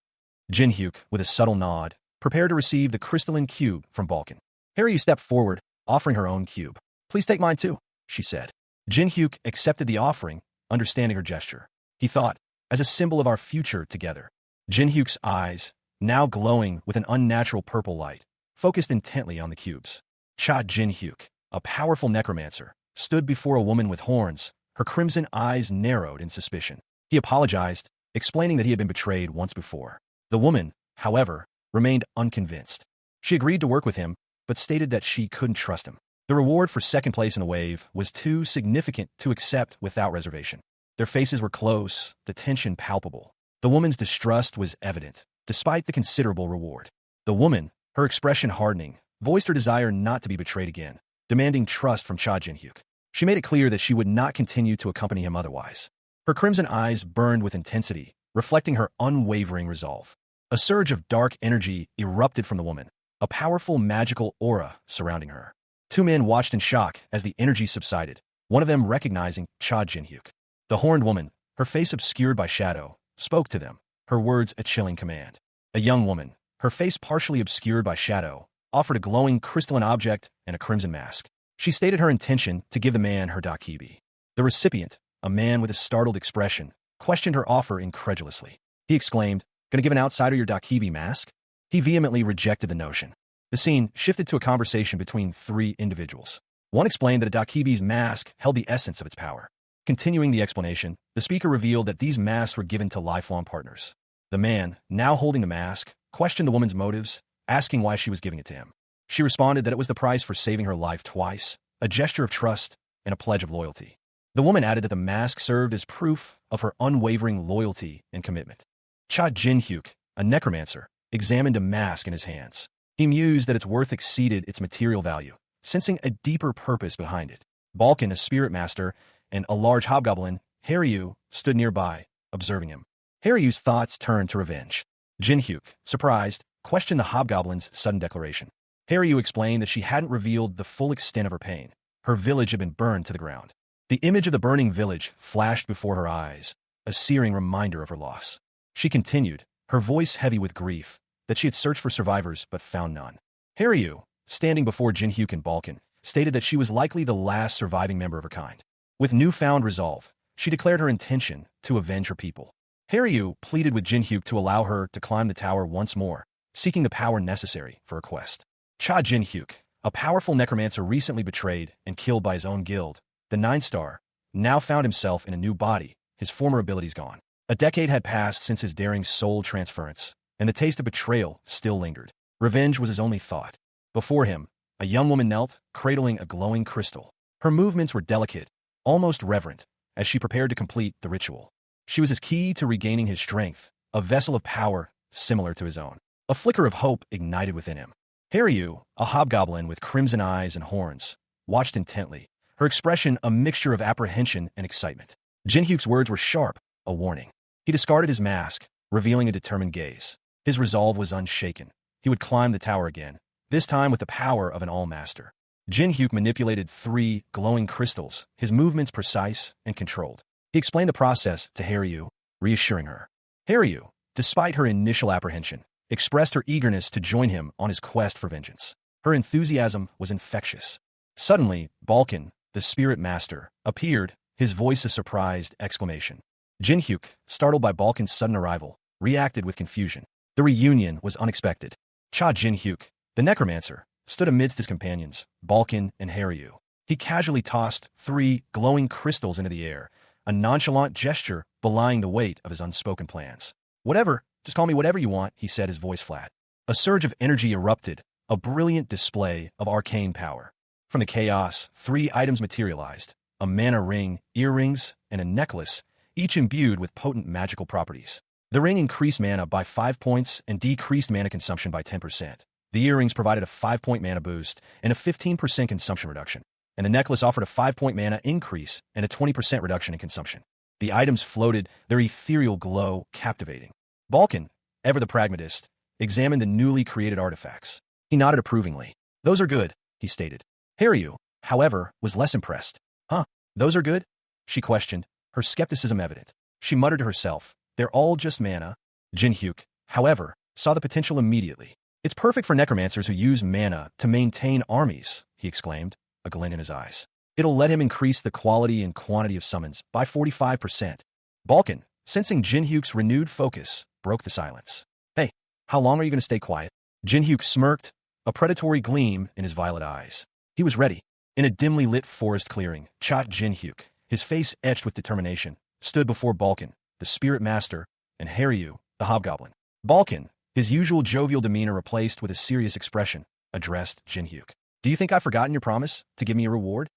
A: Jin-hyuk, with a subtle nod, prepared to receive the crystalline cube from Balkan. Haryu stepped forward, offering her own cube. "Please take mine too," she said. Jin-hyuk accepted the offering, understanding her gesture. He thought, as a symbol of our future together. Jin-hyuk's eyes, now glowing with an unnatural purple light, focused intently on the cubes. Cha Jin-hyuk, a powerful necromancer, stood before a woman with horns, her crimson eyes narrowed in suspicion. He apologized, explaining that he had been betrayed once before. The woman, however, remained unconvinced. She agreed to work with him, but stated that she couldn't trust him. The reward for second place in the wave was too significant to accept without reservation. Their faces were close, the tension palpable. The woman's distrust was evident, despite the considerable reward. The woman, her expression hardening, voiced her desire not to be betrayed again, demanding trust from Cha Jin-hyuk. She made it clear that she would not continue to accompany him otherwise. Her crimson eyes burned with intensity, reflecting her unwavering resolve. A surge of dark energy erupted from the woman, a powerful magical aura surrounding her. 2 men watched in shock as the energy subsided, one of them recognizing Cha Jin-hyuk. The horned woman, her face obscured by shadow, spoke to them, her words a chilling command. A young woman, her face partially obscured by shadow, offered a glowing crystalline object and a crimson mask. She stated her intention to give the man her dakibi. The recipient, a man with a startled expression, questioned her offer incredulously. He exclaimed, "Gonna give an outsider your dakibi mask?" He vehemently rejected the notion. The scene shifted to a conversation between 3 individuals. One explained that a dakibi's mask held the essence of its power. Continuing the explanation, the speaker revealed that these masks were given to lifelong partners. The man, now holding the mask, questioned the woman's motives, asking why she was giving it to him. She responded that it was the price for saving her life twice, a gesture of trust and a pledge of loyalty. The woman added that the mask served as proof of her unwavering loyalty and commitment. Cha Jin-hyuk, a necromancer, examined a mask in his hands. He mused that its worth exceeded its material value, sensing a deeper purpose behind it. Balkan, a spirit master, and a large hobgoblin, Haryu, stood nearby, observing him. Haryu's thoughts turned to revenge. Jin-hyuk, surprised, questioned the hobgoblin's sudden declaration. Haryu explained that she hadn't revealed the full extent of her pain. Her village had been burned to the ground. The image of the burning village flashed before her eyes, a searing reminder of her loss. She continued, her voice heavy with grief, that she had searched for survivors but found none. Haryu, standing before Jin-hyuk and Balkan, stated that she was likely the last surviving member of her kind. With newfound resolve, she declared her intention to avenge her people. Haryu pleaded with Jinhyuk to allow her to climb the tower once more, seeking the power necessary for her quest. Cha Jinhyuk, a powerful necromancer recently betrayed and killed by his own guild, the 9-star, now found himself in a new body, his former abilities gone. A decade had passed since his daring soul transference, and the taste of betrayal still lingered. Revenge was his only thought. Before him, a young woman knelt, cradling a glowing crystal. Her movements were delicate, almost reverent, as she prepared to complete the ritual. She was his key to regaining his strength, a vessel of power similar to his own. A flicker of hope ignited within him. Haryu, a hobgoblin with crimson eyes and horns, watched intently, her expression a mixture of apprehension and excitement. Jinhyuk's words were sharp, a warning. He discarded his mask, revealing a determined gaze. His resolve was unshaken. He would climb the tower again, this time with the power of an all-master. Jinhyuk manipulated 3 glowing crystals, his movements precise and controlled. He explained the process to Haryu, reassuring her. Haryu, despite her initial apprehension, expressed her eagerness to join him on his quest for vengeance. Her enthusiasm was infectious. Suddenly, Balkan, the spirit master, appeared, his voice a surprised exclamation. Jinhyuk, startled by Balkan's sudden arrival, reacted with confusion. The reunion was unexpected. Cha Jinhyuk, the necromancer, stood amidst his companions, Balkan and Haryu. He casually tossed 3 glowing crystals into the air, a nonchalant gesture belying the weight of his unspoken plans. Whatever, just call me whatever you want, he said, his voice flat. A surge of energy erupted, a brilliant display of arcane power. From the chaos, 3 items materialized, a mana ring, earrings, and a necklace, each imbued with potent magical properties. The ring increased mana by 5 points and decreased mana consumption by 10%. The earrings provided a 5-point mana boost and a 15% consumption reduction, and the necklace offered a 5-point mana increase and a 20% reduction in consumption. The items floated, their ethereal glow captivating. Balkan, ever the pragmatist, examined the newly created artifacts. He nodded approvingly. Those are good, he stated. Haryu, however, was less impressed. Huh, those are good? She questioned, her skepticism evident. She muttered to herself, they're all just mana. Jinhyuk, however, saw the potential immediately. It's perfect for necromancers who use mana to maintain armies, he exclaimed, a glint in his eyes. It'll let him increase the quality and quantity of summons by 45%. Balkan, sensing Jinhyuk's renewed focus, broke the silence. Hey, how long are you going to stay quiet? Jinhyuk smirked, a predatory gleam in his violet eyes. He was ready. In a dimly lit forest clearing, Cha Jinhyuk, his face etched with determination, stood before Balkan, the spirit master, and Haryu, the hobgoblin. Balkan, his usual jovial demeanor replaced with a serious expression, addressed Jinhyuk. Do you think I've forgotten your promise to give me a reward?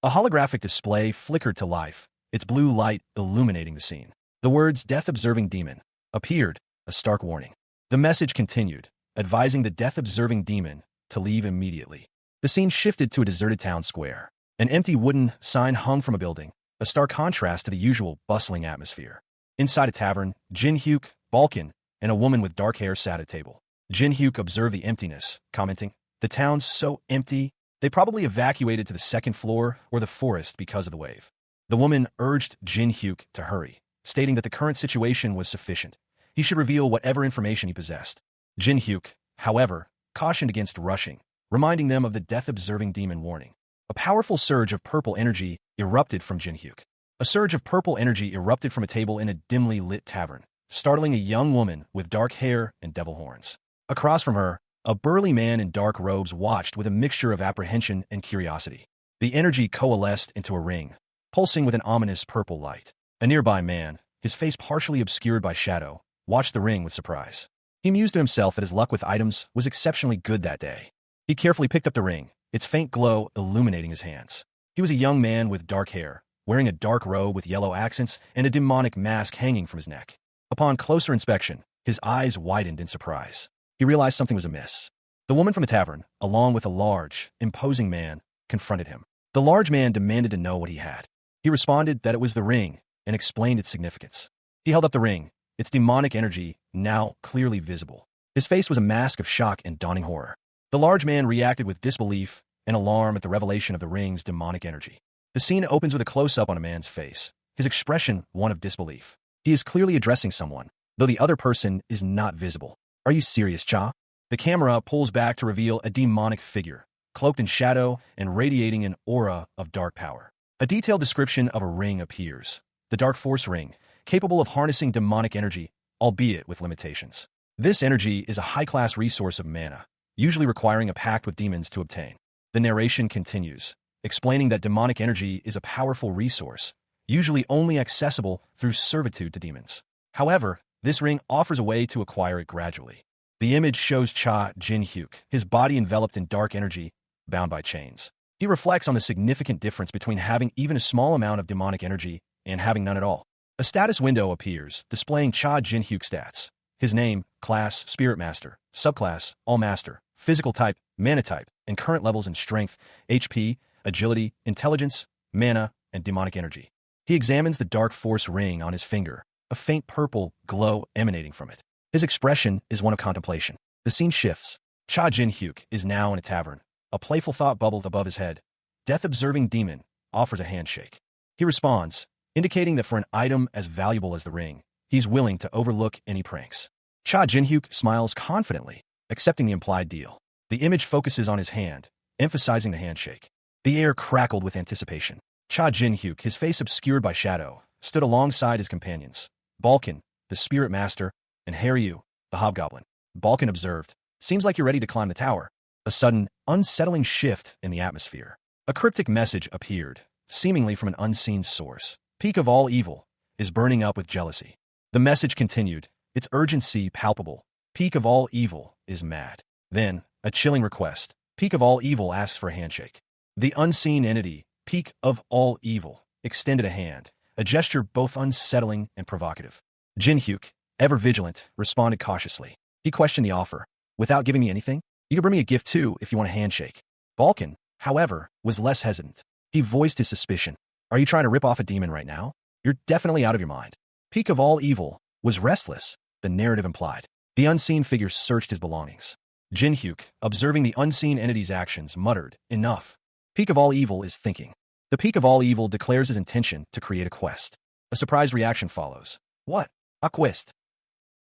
A: A holographic display flickered to life, its blue light illuminating the scene. The words Death-Observing Demon appeared, a stark warning. The message continued, advising the Death-Observing Demon to leave immediately. The scene shifted to a deserted town square. An empty wooden sign hung from a building, a stark contrast to the usual bustling atmosphere. Inside a tavern, Jinhyuk, Balkan, and a woman with dark hair sat at a table. Jinhyuk observed the emptiness, commenting, the town's so empty, they probably evacuated to the 2nd floor or the forest because of the wave. The woman urged Jinhyuk to hurry, stating that the current situation was sufficient. He should reveal whatever information he possessed. Jinhyuk, however, cautioned against rushing, reminding them of the Death-Observing Demon warning. A powerful surge of purple energy erupted from Jinhyuk. A surge of purple energy erupted from a table in a dimly lit tavern, startling a young woman with dark hair and devil horns. Across from her, a burly man in dark robes watched with a mixture of apprehension and curiosity. The energy coalesced into a ring, pulsing with an ominous purple light. A nearby man, his face partially obscured by shadow, watched the ring with surprise. He mused to himself that his luck with items was exceptionally good that day. He carefully picked up the ring, its faint glow illuminating his hands. He was a young man with dark hair, wearing a dark robe with yellow accents and a demonic mask hanging from his neck. Upon closer inspection, his eyes widened in surprise. He realized something was amiss. The woman from the tavern, along with a large, imposing man, confronted him. The large man demanded to know what he had. He responded that it was the ring and explained its significance. He held up the ring, its demonic energy now clearly visible. His face was a mask of shock and dawning horror. The large man reacted with disbelief and alarm at the revelation of the ring's demonic energy. The scene opens with a close-up on a man's face, his expression one of disbelief. He is clearly addressing someone, though the other person is not visible. Are you serious, Cha? The camera pulls back to reveal a demonic figure, cloaked in shadow and radiating an aura of dark power. A detailed description of a ring appears, the Dark Force Ring, capable of harnessing demonic energy, albeit with limitations. This energy is a high-class resource of mana, usually requiring a pact with demons to obtain. The narration continues, explaining that demonic energy is a powerful resource, usually only accessible through servitude to demons. However, this ring offers a way to acquire it gradually. The image shows Cha Jin-hyuk, his body enveloped in dark energy, bound by chains. He reflects on the significant difference between having even a small amount of demonic energy and having none at all. A status window appears, displaying Cha Jin-hyuk's stats. His name, class, Spirit Master, subclass, All Master, physical type, Mana type, and current levels in strength, HP, agility, intelligence, mana, and demonic energy. He examines the Dark Force ring on his finger, a faint purple glow emanating from it. His expression is one of contemplation. The scene shifts. Cha Jin-hyuk is now in a tavern. A playful thought bubbles above his head. Death-observing demon offers a handshake. He responds, indicating that for an item as valuable as the ring, he's willing to overlook any pranks. Cha Jin-hyuk smiles confidently, accepting the implied deal. The image focuses on his hand, emphasizing the handshake. The air crackled with anticipation. Cha Jin-hyuk, his face obscured by shadow, stood alongside his companions, Balkan, the Spirit Master, and Haryu, the Hobgoblin. Balkan observed, "Seems like you're ready to climb the tower." A sudden, unsettling shift in the atmosphere. A cryptic message appeared, seemingly from an unseen source. "Peak of all evil is burning up with jealousy." The message continued, its urgency palpable. "Peak of all evil is mad." Then, a chilling request. "Peak of all evil asks for a handshake." The unseen entity, Peak of all evil, extended a hand, a gesture both unsettling and provocative. Jin-hyuk, ever vigilant, responded cautiously. He questioned the offer. "Without giving me anything? You can bring me a gift too if you want a handshake." Balkan, however, was less hesitant. He voiced his suspicion. "Are you trying to rip off a demon right now? You're definitely out of your mind." Peak of all evil was restless, the narrative implied. The unseen figure searched his belongings. Jin-hyuk, observing the unseen entity's actions, muttered, "Enough." Peak of all evil is thinking. The Peak of all evil declares his intention to create a quest. A surprised reaction follows. "What? A quest?"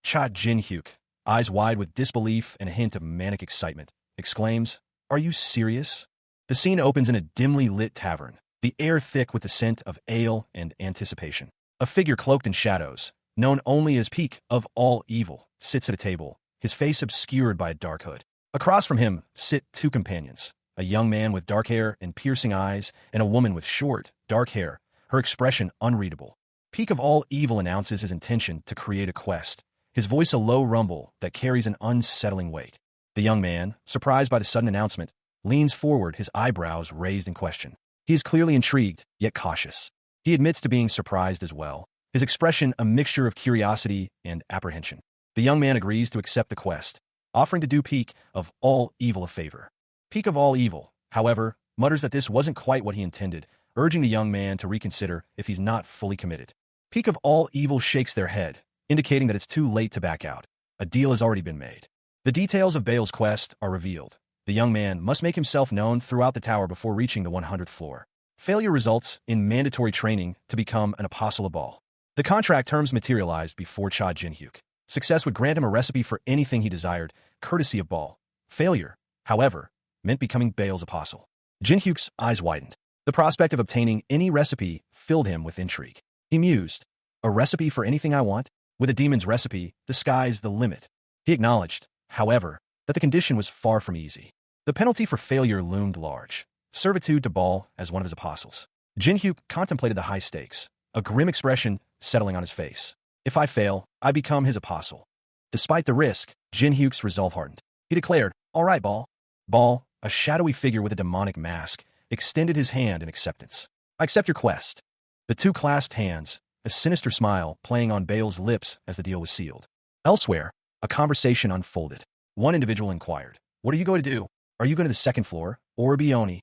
A: Cha Jin-hyuk, eyes wide with disbelief and a hint of manic excitement, exclaims, "Are you serious?" The scene opens in a dimly lit tavern, the air thick with the scent of ale and anticipation. A figure cloaked in shadows, known only as Peak of all evil, sits at a table, his face obscured by a dark hood. Across from him sit two companions, a young man with dark hair and piercing eyes, and a woman with short, dark hair, her expression unreadable. Peak of all evil announces his intention to create a quest, his voice a low rumble that carries an unsettling weight. The young man, surprised by the sudden announcement, leans forward, his eyebrows raised in question. He is clearly intrigued, yet cautious. He admits to being surprised as well, his expression a mixture of curiosity and apprehension. The young man agrees to accept the quest, offering to do Peak of all evil a favor. Peak of all evil, however, mutters that this wasn't quite what he intended, urging the young man to reconsider if he's not fully committed. Peak of all evil shakes their head, indicating that it's too late to back out. A deal has already been made. The details of Bale's quest are revealed. The young man must make himself known throughout the tower before reaching the 100th floor. Failure results in mandatory training to become an apostle of Baal. The contract terms materialized before Cha Jin-hyuk. Success would grant him a recipe for anything he desired, courtesy of Baal. Failure, however, meant becoming Bale's apostle. Jin-hyuk's eyes widened. The prospect of obtaining any recipe filled him with intrigue. He mused, "A recipe for anything I want? With a demon's recipe, the sky's the limit." He acknowledged, however, that the condition was far from easy. The penalty for failure loomed large. Servitude to Baal as one of his apostles. Jin-hyuk contemplated the high stakes, a grim expression settling on his face. "If I fail, I become his apostle." Despite the risk, Jin-hyuk's resolve hardened. He declared, "All right, Baal." Baal, a shadowy figure with a demonic mask, extended his hand in acceptance. "I accept your quest." The two clasped hands, a sinister smile playing on Bale's lips as the deal was sealed. Elsewhere, a conversation unfolded. One individual inquired, "What are you going to do? Are you going to the second floor, or Bioni?"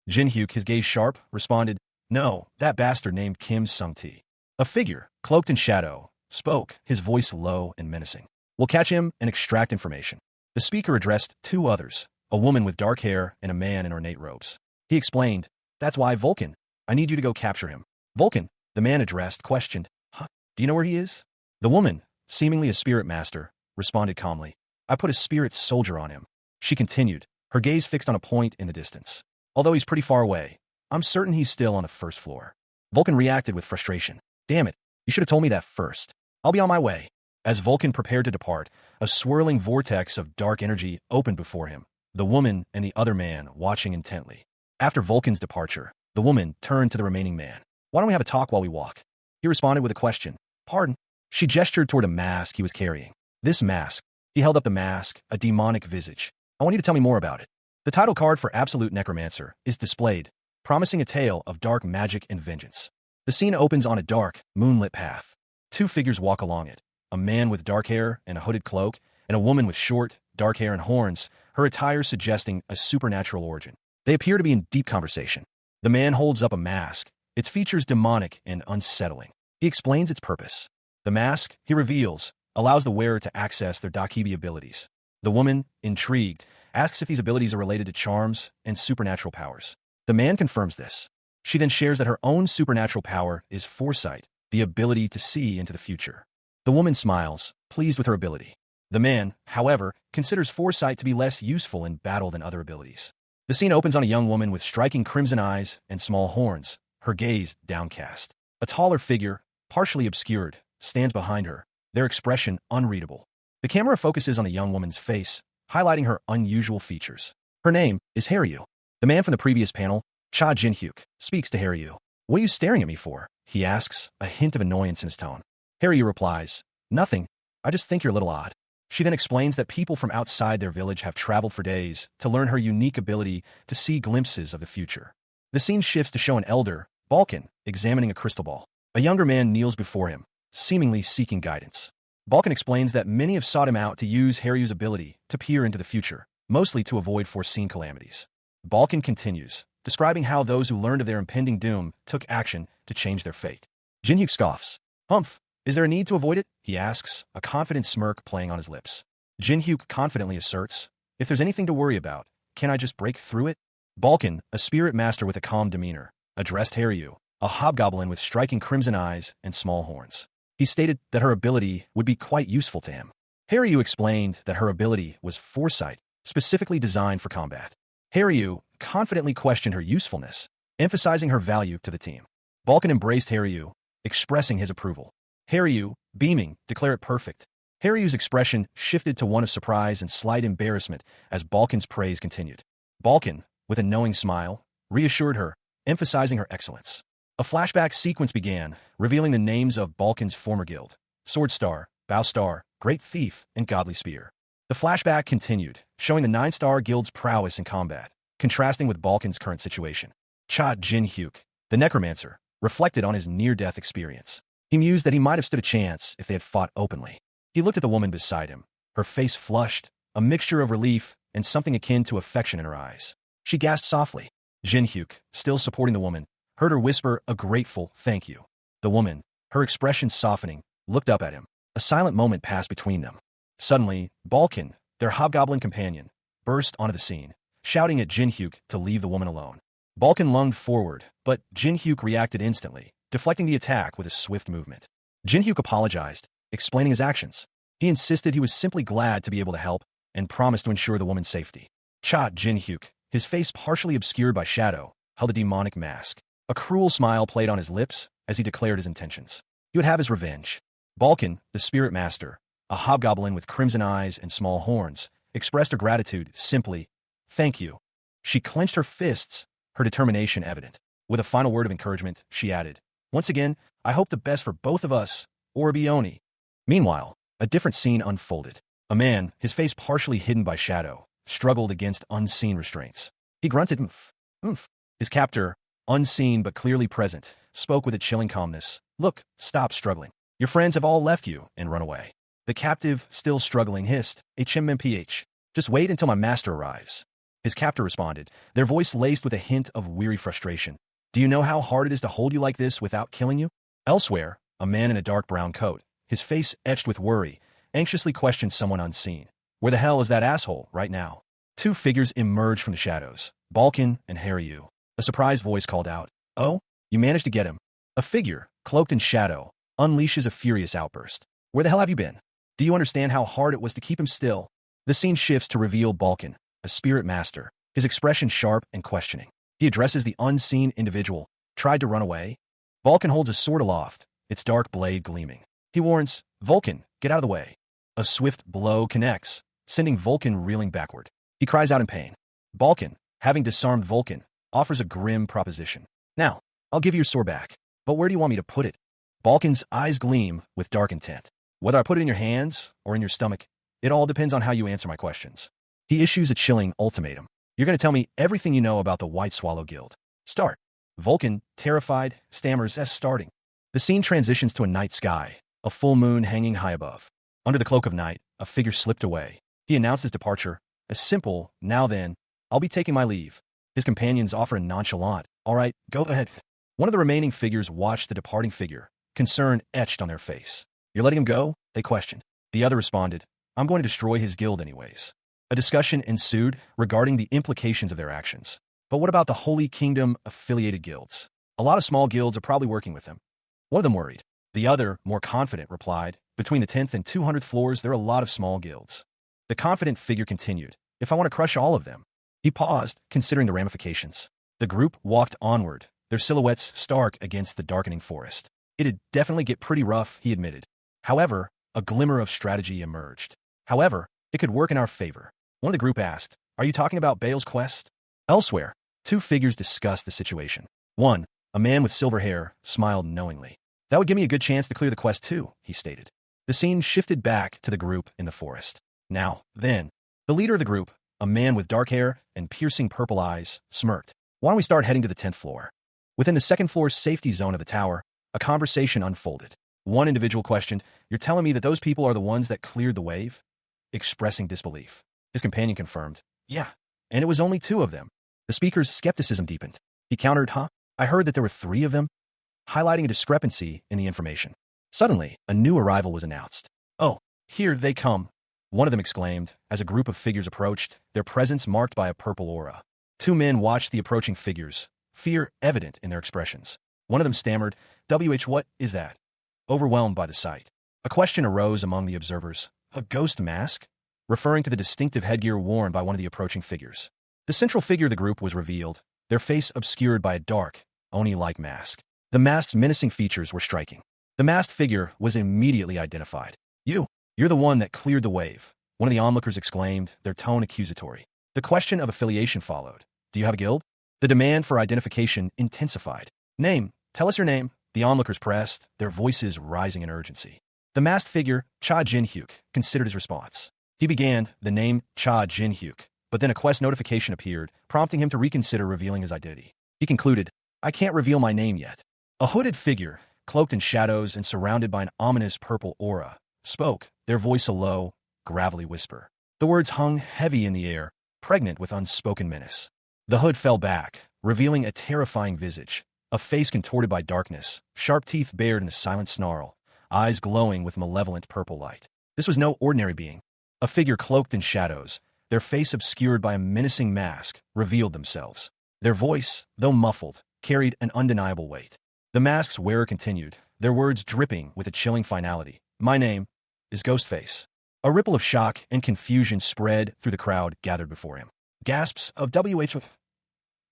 A: Jin-hyuk, his gaze sharp, responded, "No, that bastard named Kim Sung-ti." A figure, cloaked in shadow, spoke, his voice low and menacing. "We'll catch him and extract information." The speaker addressed two others, a woman with dark hair and a man in ornate robes. He explained, "That's why, Vulcan. I need you to go capture him." Vulcan, the man addressed, questioned, "Huh? Do you know where he is?" The woman, seemingly a spirit master, responded calmly, "I put a spirit soldier on him." She continued, her gaze fixed on a point in the distance. "Although he's pretty far away, I'm certain he's still on the first floor." Vulcan reacted with frustration. Damn it, you should have told me that first. I'll be on my way. As Vulcan prepared to depart, a swirling vortex of dark energy opened before him, the woman and the other man watching intently. After Vulcan's departure, the woman turned to the remaining man. Why don't we have a talk while we walk? He responded with a question. Pardon? She gestured toward a mask he was carrying. This mask. He held up the mask, a demonic visage. I want you to tell me more about it. The title card for Absolute Necromancer is displayed, promising a tale of dark magic and vengeance. The scene opens on a dark, moonlit path. Two figures walk along it, a man with dark hair and a hooded cloak, and a woman with short, dark hair and horns, her attire suggesting a supernatural origin. They appear to be in deep conversation. The man holds up a mask, its features demonic and unsettling. He explains its purpose. The mask, he reveals, allows the wearer to access their Dakibi abilities. The woman, intrigued, asks if these abilities are related to charms and supernatural powers. The man confirms this. She then shares that her own supernatural power is foresight, the ability to see into the future. The woman smiles, pleased with her ability. The man, however, considers foresight to be less useful in battle than other abilities. The scene opens on a young woman with striking crimson eyes and small horns, her gaze downcast. A taller figure, partially obscured, stands behind her, their expression unreadable. The camera focuses on the young woman's face, highlighting her unusual features. Her name is Haryu. The man from the previous panel, Cha Jin-hyuk, speaks to Haryu. What are you staring at me for? He asks, a hint of annoyance in his tone. Haryu replies, nothing. I just think you're a little odd. She then explains that people from outside their village have traveled for days to learn her unique ability to see glimpses of the future. The scene shifts to show an elder, Balkan, examining a crystal ball. A younger man kneels before him, seemingly seeking guidance. Balkan explains that many have sought him out to use Haryu's ability to peer into the future, mostly to avoid foreseen calamities. Balkan continues, describing how those who learned of their impending doom took action to change their fate. Jin-hyuk scoffs. Humph, is there a need to avoid it? He asks, a confident smirk playing on his lips. Jin-hyuk confidently asserts, if there's anything to worry about, can I just break through it? Balkan, a spirit master with a calm demeanor, addressed Haryu, a hobgoblin with striking crimson eyes and small horns. He stated that her ability would be quite useful to him. Haryu explained that her ability was foresight, specifically designed for combat. Haryu confidently questioned her usefulness, emphasizing her value to the team. Balkan embraced Haryu, expressing his approval. Haryu, beaming, declared it perfect. Haryu's expression shifted to one of surprise and slight embarrassment as Balkan's praise continued. Balkan, with a knowing smile, reassured her, emphasizing her excellence. A flashback sequence began, revealing the names of Balkan's former guild, Sword Star, Bow Star, Great Thief, and Godly Spear. The flashback continued, showing the 9-star guild's prowess in combat, contrasting with Balkan's current situation. Cha Jin-hyuk, the necromancer, reflected on his near-death experience. He mused that he might have stood a chance if they had fought openly. He looked at the woman beside him, her face flushed, a mixture of relief and something akin to affection in her eyes. She gasped softly. Jin-hyuk, still supporting the woman, heard her whisper a grateful thank you. The woman, her expression softening, looked up at him. A silent moment passed between them. Suddenly, Balkan, their hobgoblin companion, burst onto the scene, shouting at Jin-hyuk to leave the woman alone. Balkan lunged forward, but Jin-hyuk reacted instantly, deflecting the attack with a swift movement. Jin-hyuk apologized, explaining his actions. He insisted he was simply glad to be able to help and promised to ensure the woman's safety. Cha Jin-hyuk, his face partially obscured by shadow, held a demonic mask. A cruel smile played on his lips as he declared his intentions. He would have his revenge. Balkan, the spirit master, a hobgoblin with crimson eyes and small horns, expressed her gratitude simply, thank you. She clenched her fists, her determination evident. With a final word of encouragement, she added, once again, I hope the best for both of us, Orbioni. Meanwhile, a different scene unfolded. A man, his face partially hidden by shadow, struggled against unseen restraints. He grunted, oomph, oomph. His captor, unseen but clearly present, spoke with a chilling calmness. Look, stop struggling. Your friends have all left you and run away. The captive, still struggling, hissed, HMMPH. Just wait until my master arrives. His captor responded, their voice laced with a hint of weary frustration. Do you know how hard it is to hold you like this without killing you? Elsewhere, a man in a dark brown coat, his face etched with worry, anxiously questioned someone unseen. Where the hell is that asshole right now? Two figures emerged from the shadows, Balkan and Haryu. A surprised voice called out, oh, you managed to get him. A figure, cloaked in shadow, unleashes a furious outburst. Where the hell have you been? Do you understand how hard it was to keep him still? The scene shifts to reveal Balkan, a spirit master, his expression sharp and questioning. He addresses the unseen individual. Tried to run away? Balkan holds a sword aloft, its dark blade gleaming. He warns, "Vulcan, get out of the way." A swift blow connects, sending Vulcan reeling backward. He cries out in pain. Balkan, having disarmed Vulcan, offers a grim proposition. "Now, I'll give you your sword back, but where do you want me to put it?" Balkan's eyes gleam with dark intent. "Whether I put it in your hands or in your stomach, it all depends on how you answer my questions." He issues a chilling ultimatum. "You're going to tell me everything you know about the White Swallow Guild. Start." Vulcan, terrified, stammers as starting. The scene transitions to a night sky, a full moon hanging high above. Under the cloak of night, a figure slipped away. He announced his departure, a simple, "Now then, I'll be taking my leave." His companions offer a nonchalant, "All right, go ahead." One of the remaining figures watched the departing figure, concern etched on their face. "You're letting him go?" they questioned. The other responded, "I'm going to destroy his guild anyways." A discussion ensued regarding the implications of their actions. But what about the Holy Kingdom affiliated guilds? A lot of small guilds are probably working with them. One of them worried. The other, more confident, replied, "Between the 10th and 200th floors, there are a lot of small guilds." The confident figure continued, "If I want to crush all of them." He paused, considering the ramifications. The group walked onward, their silhouettes stark against the darkening forest. "It'd definitely get pretty rough," he admitted. However, a glimmer of strategy emerged. "However, it could work in our favor." One of the group asked, "Are you talking about Bale's quest?" Elsewhere, two figures discussed the situation. One, a man with silver hair, smiled knowingly. "That would give me a good chance to clear the quest too," he stated. The scene shifted back to the group in the forest. "Now, then." The leader of the group, a man with dark hair and piercing purple eyes, smirked. "Why don't we start heading to the 10th floor?" Within the second floor safety zone of the tower, a conversation unfolded. One individual questioned, "You're telling me that those people are the ones that cleared the wave?" Expressing disbelief. His companion confirmed, "Yeah, and it was only 2 of them." The speaker's skepticism deepened. He countered, "Huh? I heard that there were 3 of them," highlighting a discrepancy in the information. Suddenly, a new arrival was announced. "Oh, here they come," one of them exclaimed, as a group of figures approached, their presence marked by a purple aura. 2 men watched the approaching figures, fear evident in their expressions. One of them stammered, What is that?" Overwhelmed by the sight. A question arose among the observers. "A ghost mask?" referring to the distinctive headgear worn by one of the approaching figures. The central figure of the group was revealed, their face obscured by a dark, Oni-like mask. The mask's menacing features were striking. The masked figure was immediately identified. You're the one that cleared the wave," one of the onlookers exclaimed, their tone accusatory. The question of affiliation followed. "Do you have a guild?" The demand for identification intensified. "Name, tell us your name," the onlookers pressed, their voices rising in urgency. The masked figure, Cha Jin-hyuk, considered his response. He began, the name Cha Jin-hyuk, but then a quest notification appeared, prompting him to reconsider revealing his identity. He concluded, "I can't reveal my name yet." A hooded figure, cloaked in shadows and surrounded by an ominous purple aura, spoke, their voice a low, gravelly whisper. The words hung heavy in the air, pregnant with unspoken menace. The hood fell back, revealing a terrifying visage, a face contorted by darkness, sharp teeth bared in a silent snarl, eyes glowing with malevolent purple light. This was no ordinary being. A figure cloaked in shadows, their face obscured by a menacing mask, revealed themselves. Their voice, though muffled, carried an undeniable weight. The mask's wearer continued, their words dripping with a chilling finality. "My name is Ghostface." A ripple of shock and confusion spread through the crowd gathered before him. Gasps of "WH"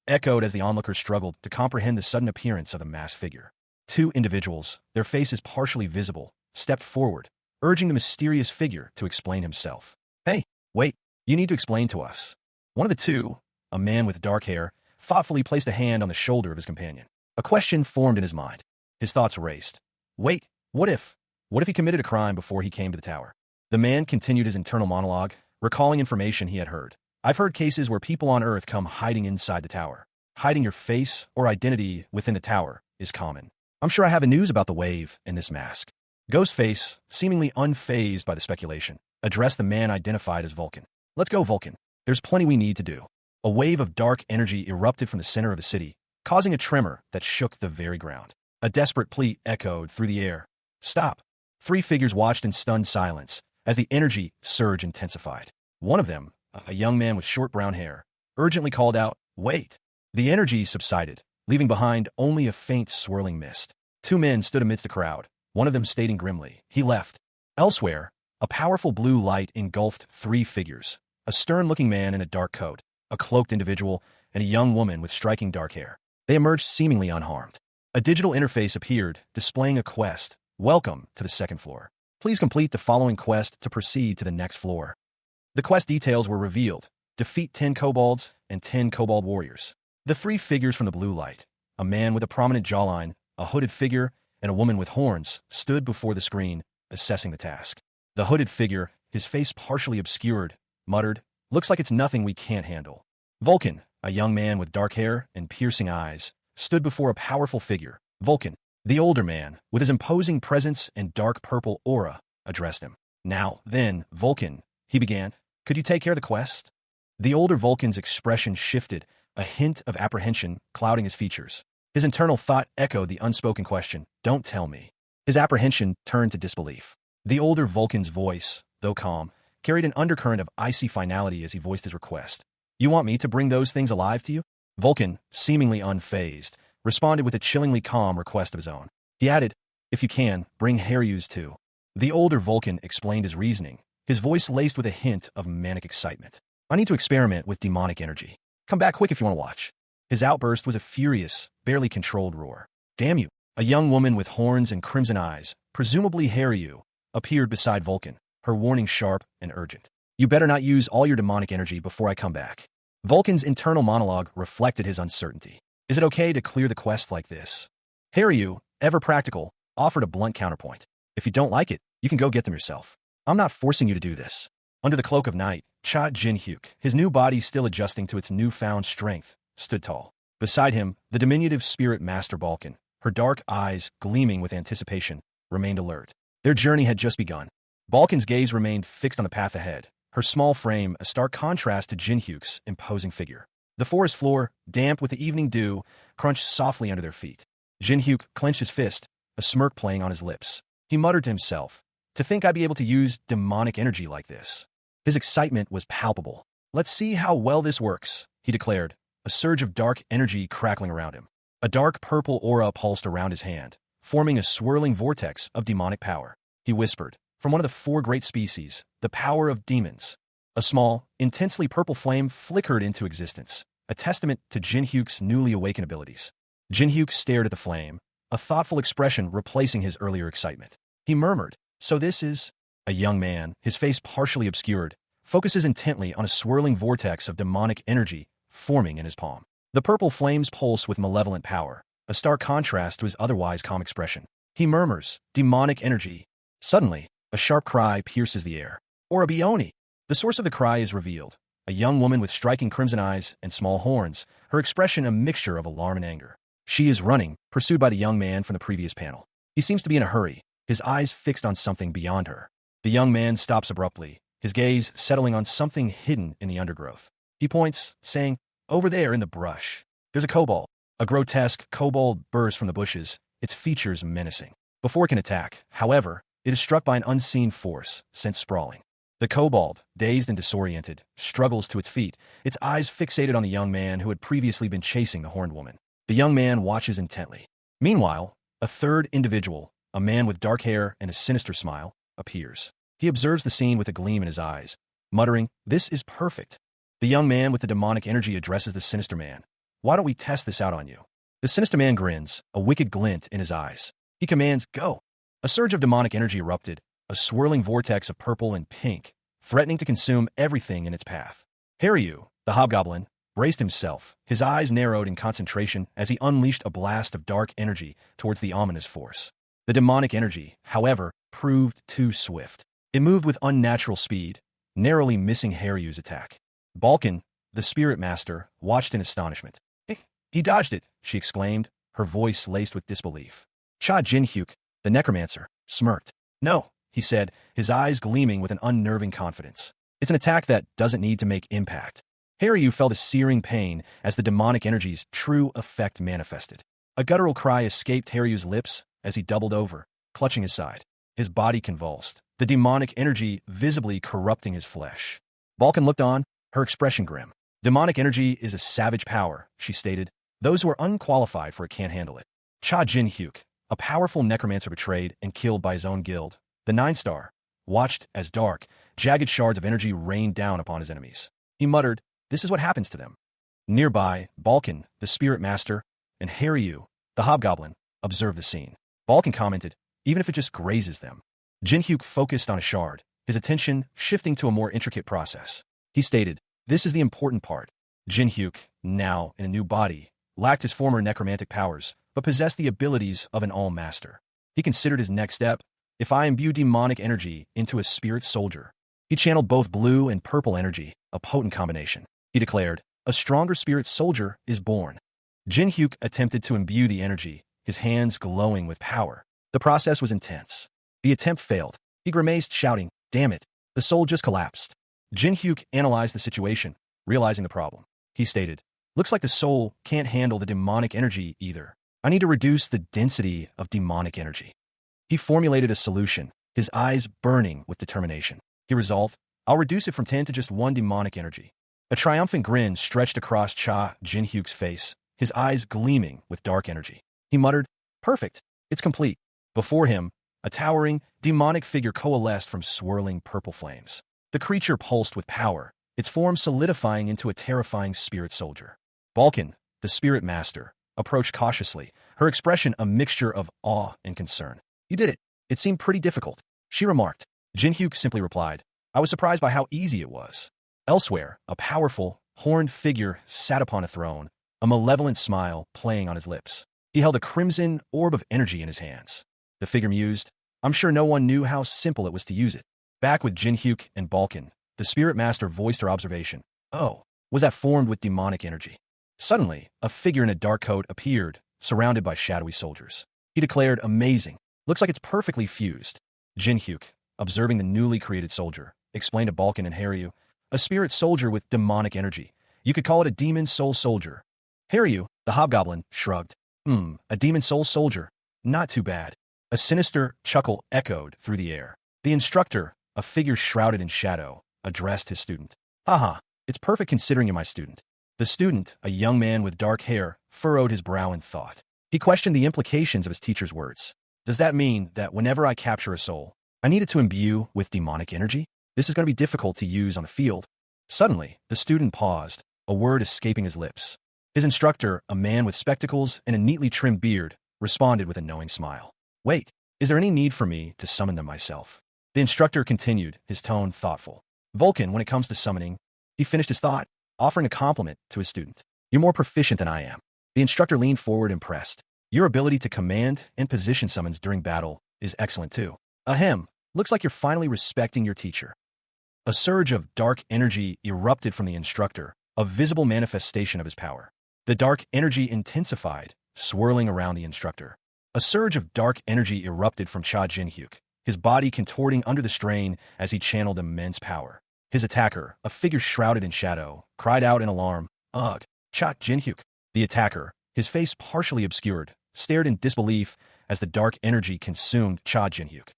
A: echoed as the onlookers struggled to comprehend the sudden appearance of the masked figure. 2 individuals, their faces partially visible, stepped forward, urging the mysterious figure to explain himself. "Hey, wait, you need to explain to us." One of the 2, a man with dark hair, thoughtfully placed a hand on the shoulder of his companion. A question formed in his mind. His thoughts raced. Wait, what if he committed a crime before he came to the tower? The man continued his internal monologue, recalling information he had heard. "I've heard cases where people on Earth come hiding inside the tower. Hiding your face or identity within the tower is common. I'm sure I have news about the wave and this mask." Ghostface, seemingly unfazed by the speculation, addressed the man identified as Vulcan. "Let's go, Vulcan. There's plenty we need to do." A wave of dark energy erupted from the center of the city, causing a tremor that shook the very ground. A desperate plea echoed through the air. "Stop." 3 figures watched in stunned silence as the energy surge intensified. One of them, a young man with short brown hair, urgently called out, "Wait." The energy subsided, leaving behind only a faint swirling mist. 2 men stood amidst the crowd, one of them stating grimly, "He left." Elsewhere, a powerful blue light engulfed 3 figures, a stern-looking man in a dark coat, a cloaked individual, and a young woman with striking dark hair. They emerged seemingly unharmed. A digital interface appeared, displaying a quest. Welcome to the second floor. Please complete the following quest to proceed to the next floor. The quest details were revealed. Defeat 10 kobolds and 10 kobold warriors. The three figures from the blue light, a man with a prominent jawline, a hooded figure, and a woman with horns, stood before the screen, assessing the task. The hooded figure, his face partially obscured, muttered, "Looks like it's nothing we can't handle." Vulcan, a young man with dark hair and piercing eyes, stood before a powerful figure. Vulcan, the older man, with his imposing presence and dark purple aura, addressed him. "Now, then, Vulcan," he began, "could you take care of the quest?" The older Vulcan's expression shifted, a hint of apprehension clouding his features. His internal thought echoed the unspoken question, "Don't tell me." His apprehension turned to disbelief. The older Vulcan's voice, though calm, carried an undercurrent of icy finality as he voiced his request. "You want me to bring those things alive to you?" Vulcan, seemingly unfazed, responded with a chillingly calm request of his own. He added, "If you can, bring Haryus too." The older Vulcan explained his reasoning, his voice laced with a hint of manic excitement. "I need to experiment with demonic energy. Come back quick if you want to watch." His outburst was a furious, barely controlled roar. "Damn you!" A young woman with horns and crimson eyes, presumably Haryu, appeared beside Vulcan, her warning sharp and urgent. "You better not use all your demonic energy before I come back." Vulcan's internal monologue reflected his uncertainty. Is it okay to clear the quest like this? Haryu, ever practical, offered a blunt counterpoint. "If you don't like it, you can go get them yourself. I'm not forcing you to do this." Under the cloak of night, Cha Jin-hyuk, his new body still adjusting to its newfound strength, stood tall. Beside him, the diminutive spirit master Balkan, her dark eyes gleaming with anticipation, remained alert. Their journey had just begun. Balkan's gaze remained fixed on the path ahead, her small frame a stark contrast to Jin-hyuk's imposing figure. The forest floor, damp with the evening dew, crunched softly under their feet. Jin-hyuk clenched his fist, a smirk playing on his lips. He muttered to himself, "To think I'd be able to use demonic energy like this." His excitement was palpable. "Let's see how well this works," he declared, a surge of dark energy crackling around him. A dark purple aura pulsed around his hand, forming a swirling vortex of demonic power. He whispered, "From one of the four great species, the power of demons." A small, intensely purple flame flickered into existence, a testament to Jin-hyuk's newly awakened abilities. Jin-hyuk stared at the flame, a thoughtful expression replacing his earlier excitement. He murmured, "So this is—" A young man, his face partially obscured, focuses intently on a swirling vortex of demonic energy forming in his palm. The purple flames pulse with malevolent power, a stark contrast to his otherwise calm expression. He murmurs, "Demonic energy." Suddenly, a sharp cry pierces the air. "Orabioni!" The source of the cry is revealed. A young woman with striking crimson eyes and small horns, her expression a mixture of alarm and anger. She is running, pursued by the young man from the previous panel. He seems to be in a hurry, his eyes fixed on something beyond her. The young man stops abruptly, his gaze settling on something hidden in the undergrowth. He points, saying, "Over there in the brush. There's a kobold." A grotesque kobold bursts from the bushes, its features menacing. Before it can attack, however, it is struck by an unseen force, sent sprawling. The kobold, dazed and disoriented, struggles to its feet, its eyes fixated on the young man who had previously been chasing the horned woman. The young man watches intently. Meanwhile, a third individual, a man with dark hair and a sinister smile, appears. He observes the scene with a gleam in his eyes, muttering, "This is perfect." The young man with the demonic energy addresses the sinister man. "Why don't we test this out on you?" The sinister man grins, a wicked glint in his eyes. He commands, "Go." A surge of demonic energy erupted, a swirling vortex of purple and pink, threatening to consume everything in its path. Haryu, the hobgoblin, braced himself, his eyes narrowed in concentration as he unleashed a blast of dark energy towards the ominous force. The demonic energy, however, proved too swift. It moved with unnatural speed, narrowly missing Haryu's attack. Balkan, the spirit master, watched in astonishment. He dodged it," she exclaimed, her voice laced with disbelief. Cha Jin-hyuk, the necromancer, smirked. "No," he said, his eyes gleaming with an unnerving confidence. "It's an attack that doesn't need to make impact." Haryu felt a searing pain as the demonic energy's true effect manifested. A guttural cry escaped Haryu's lips as he doubled over, clutching his side. His body convulsed, the demonic energy visibly corrupting his flesh. Balkan looked on, her expression grim. "Demonic energy is a savage power," she stated. "Those who are unqualified for it can't handle it." Cha Jin-hyuk, a powerful necromancer betrayed and killed by his own guild, the 9-star, watched as dark, jagged shards of energy rained down upon his enemies. He muttered, "This is what happens to them." Nearby, Balkan, the spirit master, and Haryu, the hobgoblin, observe the scene. Balkan commented, even if it just grazes them. Jin-hyuk focused on a shard, his attention shifting to a more intricate process. He stated, this is the important part. Jin-hyuk, now in a new body, lacked his former necromantic powers, but possessed the abilities of an all-master. He considered his next step, if I imbue demonic energy into a spirit soldier. He channeled both blue and purple energy, a potent combination. He declared, a stronger spirit soldier is born. Jin-hyuk attempted to imbue the energy, his hands glowing with power. The process was intense. The attempt failed. He grimaced, shouting, damn it, the soul just collapsed. Jin-hyuk analyzed the situation, realizing the problem. He stated, looks like the soul can't handle the demonic energy either. I need to reduce the density of demonic energy. He formulated a solution, his eyes burning with determination. He resolved, I'll reduce it from 10 to just 1 demonic energy. A triumphant grin stretched across Cha Jin-hyuk's face, his eyes gleaming with dark energy. He muttered, perfect, it's complete. Before him, a towering, demonic figure coalesced from swirling purple flames. The creature pulsed with power, its form solidifying into a terrifying spirit soldier. Balkan, the spirit master, approached cautiously, her expression a mixture of awe and concern. You did it. It seemed pretty difficult, she remarked. Jin-hyuk simply replied, I was surprised by how easy it was. Elsewhere, a powerful, horned figure sat upon a throne, a malevolent smile playing on his lips. He held a crimson orb of energy in his hands. The figure mused, I'm sure no one knew how simple it was to use it. Back with Jin-hyuk and Balkan, the spirit master voiced her observation. Oh, was that formed with demonic energy? Suddenly, a figure in a dark coat appeared, surrounded by shadowy soldiers. He declared, amazing. Looks like it's perfectly fused. Jin-hyuk, observing the newly created soldier, explained to Balkan and Haryu, a spirit soldier with demonic energy. You could call it a demon soul soldier. Haryu, the hobgoblin, shrugged. A demon soul soldier. Not too bad. A sinister chuckle echoed through the air. The instructor, a figure shrouded in shadow, addressed his student. Haha, it's perfect considering you're my student. The student, a young man with dark hair, furrowed his brow in thought. He questioned the implications of his teacher's words. Does that mean that whenever I capture a soul, I need it to imbue with demonic energy? This is going to be difficult to use on the field. Suddenly, the student paused, a word escaping his lips. His instructor, a man with spectacles and a neatly trimmed beard, responded with a knowing smile. Wait, is there any need for me to summon them myself? The instructor continued, his tone thoughtful. Vulcan, when it comes to summoning, he finished his thought, offering a compliment to his student. You're more proficient than I am. The instructor leaned forward impressed. Your ability to command and position summons during battle is excellent too. Ahem, looks like you're finally respecting your teacher. A surge of dark energy erupted from the instructor, a visible manifestation of his power. The dark energy intensified, swirling around the instructor. A surge of dark energy erupted from Cha Jin-hyuk, his body contorting under the strain as he channeled immense power. His attacker, a figure shrouded in shadow, cried out in alarm, Ugh, Cha Jin-hyuk. The attacker, his face partially obscured, stared in disbelief as the dark energy consumed Cha Jin-hyuk.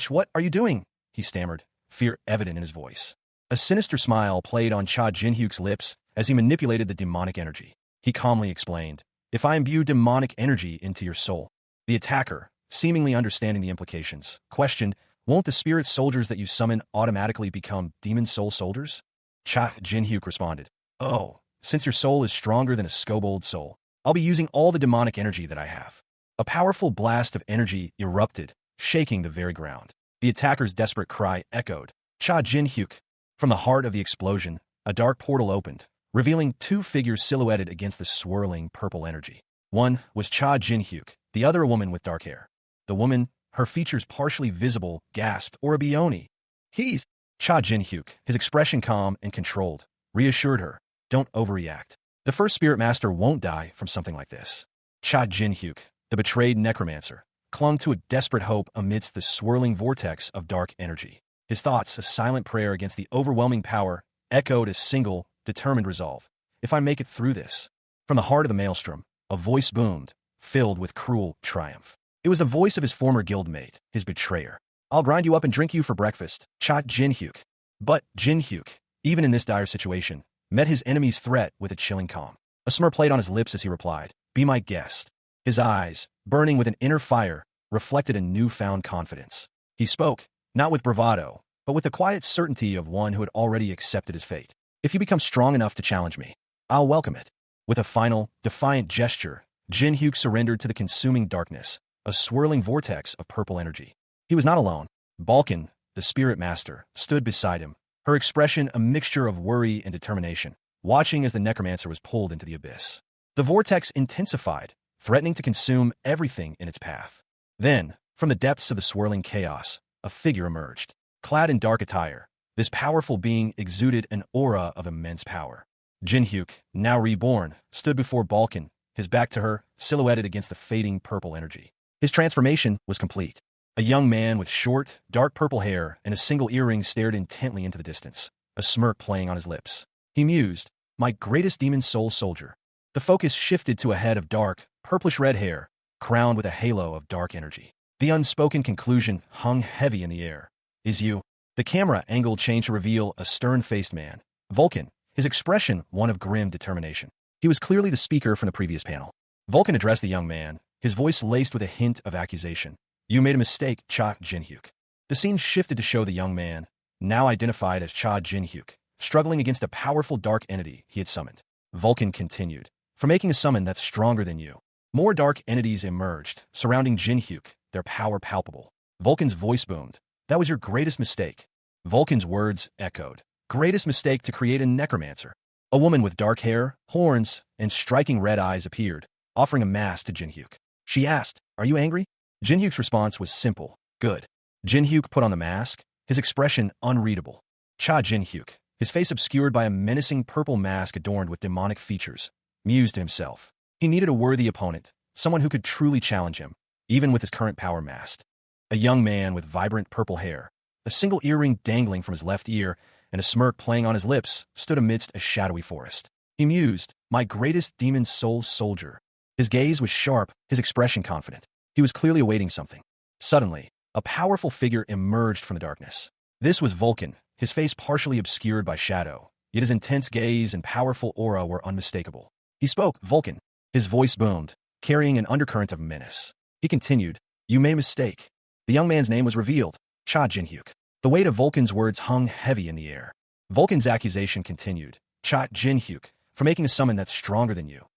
A: What are you doing? He stammered, fear evident in his voice. A sinister smile played on Cha Jin-hyuk's lips as he manipulated the demonic energy. He calmly explained, if I imbue demonic energy into your soul. The attacker, seemingly understanding the implications, questioned, won't the spirit soldiers that you summon automatically become demon soul soldiers? Cha Jin-hyuk responded, oh, since your soul is stronger than a skobold soul, I'll be using all the demonic energy that I have. A powerful blast of energy erupted, shaking the very ground. The attacker's desperate cry echoed. Cha Jin-hyuk. From the heart of the explosion, a dark portal opened, revealing 2 figures silhouetted against the swirling purple energy. One was Cha Jin-hyuk, the other a woman with dark hair. The woman, her features partially visible, gasped, Orabioni. He's Cha Jin-hyuk, his expression calm and controlled, reassured her, don't overreact. The first spirit master won't die from something like this. Cha Jin-hyuk, the betrayed necromancer, clung to a desperate hope amidst the swirling vortex of dark energy. His thoughts, a silent prayer against the overwhelming power, echoed a single, determined resolve. If I make it through this. From the heart of the maelstrom, a voice boomed, filled with cruel triumph. It was the voice of his former guildmate, his betrayer. I'll grind you up and drink you for breakfast, Cha Jin-hyuk. But Jin-hyuk, even in this dire situation, met his enemy's threat with a chilling calm. A smirk played on his lips as he replied, be my guest. His eyes, burning with an inner fire, reflected a newfound confidence. He spoke, not with bravado, but with the quiet certainty of one who had already accepted his fate. If you become strong enough to challenge me, I'll welcome it. With a final, defiant gesture, Jin-hyuk surrendered to the consuming darkness, a swirling vortex of purple energy. He was not alone. Balkan, the spirit master, stood beside him, her expression a mixture of worry and determination, watching as the necromancer was pulled into the abyss. The vortex intensified, threatening to consume everything in its path. Then, from the depths of the swirling chaos, a figure emerged. Clad in dark attire, this powerful being exuded an aura of immense power. Jin-hyuk, now reborn, stood before Balkan, his back to her, silhouetted against the fading purple energy. His transformation was complete. A young man with short, dark purple hair and a single earring stared intently into the distance, a smirk playing on his lips. He mused, "My greatest demon soul soldier." The focus shifted to a head of dark, purplish-red hair, crowned with a halo of dark energy. The unspoken conclusion hung heavy in the air. "Is you?" The camera angle changed to reveal a stern-faced man, Vulcan, his expression one of grim determination. He was clearly the speaker from the previous panel. Vulcan addressed the young man, his voice laced with a hint of accusation. "You made a mistake, Cha Jin-hyuk." The scene shifted to show the young man, now identified as Cha Jin-hyuk, struggling against a powerful dark entity he had summoned. Vulcan continued, "For making a summon that's stronger than you." More dark entities emerged, surrounding Jin-hyuk, their power palpable. Vulcan's voice boomed. "That was your greatest mistake." Vulcan's words echoed. "Greatest mistake to create a necromancer." A woman with dark hair, horns, and striking red eyes appeared, offering a mask to Jin-hyuk. She asked, "Are you angry?" Jin-hyuk's response was simple, "Good." Jin-hyuk put on the mask, his expression unreadable. Cha Jin-hyuk, his face obscured by a menacing purple mask adorned with demonic features, mused to himself. He needed a worthy opponent, someone who could truly challenge him, even with his current power masked. A young man with vibrant purple hair, a single earring dangling from his left ear, and a smirk playing on his lips, stood amidst a shadowy forest. He mused, "My greatest demon soul soldier." His gaze was sharp, his expression confident. He was clearly awaiting something. Suddenly, a powerful figure emerged from the darkness. This was Vulcan, his face partially obscured by shadow, yet his intense gaze and powerful aura were unmistakable. He spoke, "Vulcan." His voice boomed, carrying an undercurrent of menace. He continued, "You made a mistake." The young man's name was revealed, Cha Jin-hyuk. The weight of Vulcan's words hung heavy in the air. Vulcan's accusation continued, "Cha Jin-hyuk, for making a summon that's stronger than you."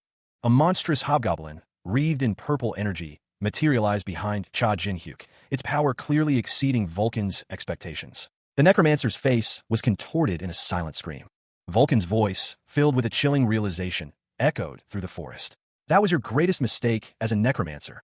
A: A monstrous hobgoblin, wreathed in purple energy, materialized behind Cha Jin-hyuk, its power clearly exceeding Vulcan's expectations. The necromancer's face was contorted in a silent scream. Vulcan's voice, filled with a chilling realization, echoed through the forest. "That was your greatest mistake as a necromancer."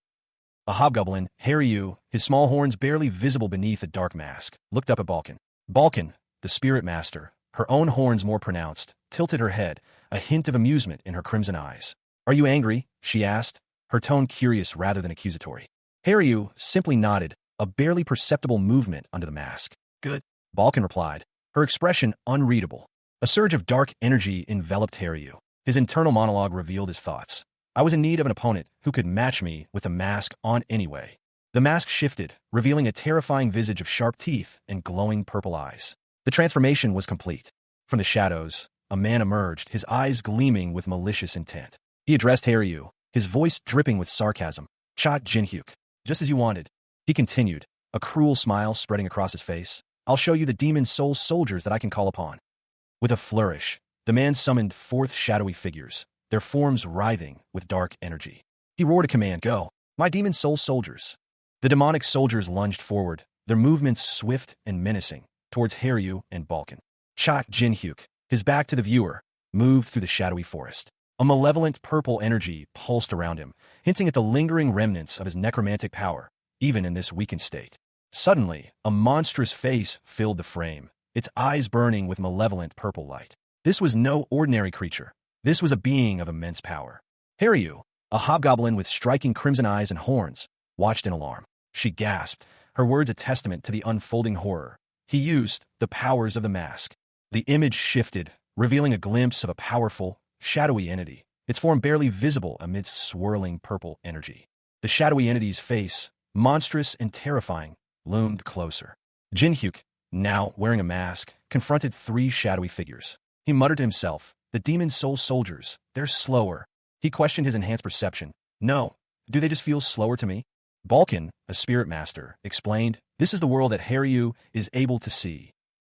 A: A hobgoblin, Haryu, his small horns barely visible beneath a dark mask, looked up at Balkan. Balkan, the spirit master, her own horns more pronounced, tilted her head, a hint of amusement in her crimson eyes. "Are you angry?" she asked, her tone curious rather than accusatory. Haryu simply nodded, a barely perceptible movement under the mask. "Good," Balkan replied, her expression unreadable. A surge of dark energy enveloped Haryu. His internal monologue revealed his thoughts. "I was in need of an opponent who could match me with a mask on anyway." The mask shifted, revealing a terrifying visage of sharp teeth and glowing purple eyes. The transformation was complete. From the shadows, a man emerged, his eyes gleaming with malicious intent. He addressed Haryu, his voice dripping with sarcasm. "Cha Jin-hyuk, just as you wanted." He continued, a cruel smile spreading across his face. "I'll show you the demon soul soldiers that I can call upon." With a flourish, the man summoned forth shadowy figures, their forms writhing with dark energy. He roared a command, "Go, my demon soul soldiers." The demonic soldiers lunged forward, their movements swift and menacing, towards Haryu and Balkan. Cha Jin-hyuk, his back to the viewer, moved through the shadowy forest. A malevolent purple energy pulsed around him, hinting at the lingering remnants of his necromantic power, even in this weakened state. Suddenly, a monstrous face filled the frame, its eyes burning with malevolent purple light. This was no ordinary creature. This was a being of immense power. Haryu, a hobgoblin with striking crimson eyes and horns, watched in alarm. She gasped, her words a testament to the unfolding horror. He used the powers of the mask. The image shifted, revealing a glimpse of a powerful, shadowy entity, its form barely visible amidst swirling purple energy. The shadowy entity's face, monstrous and terrifying, loomed closer. Jin-hyuk, now wearing a mask, confronted three shadowy figures. He muttered to himself, "The demon soul soldiers, they're slower." He questioned his enhanced perception. "No, do they just feel slower to me?" Balkan, a spirit master, explained, "This is the world that Haryu is able to see."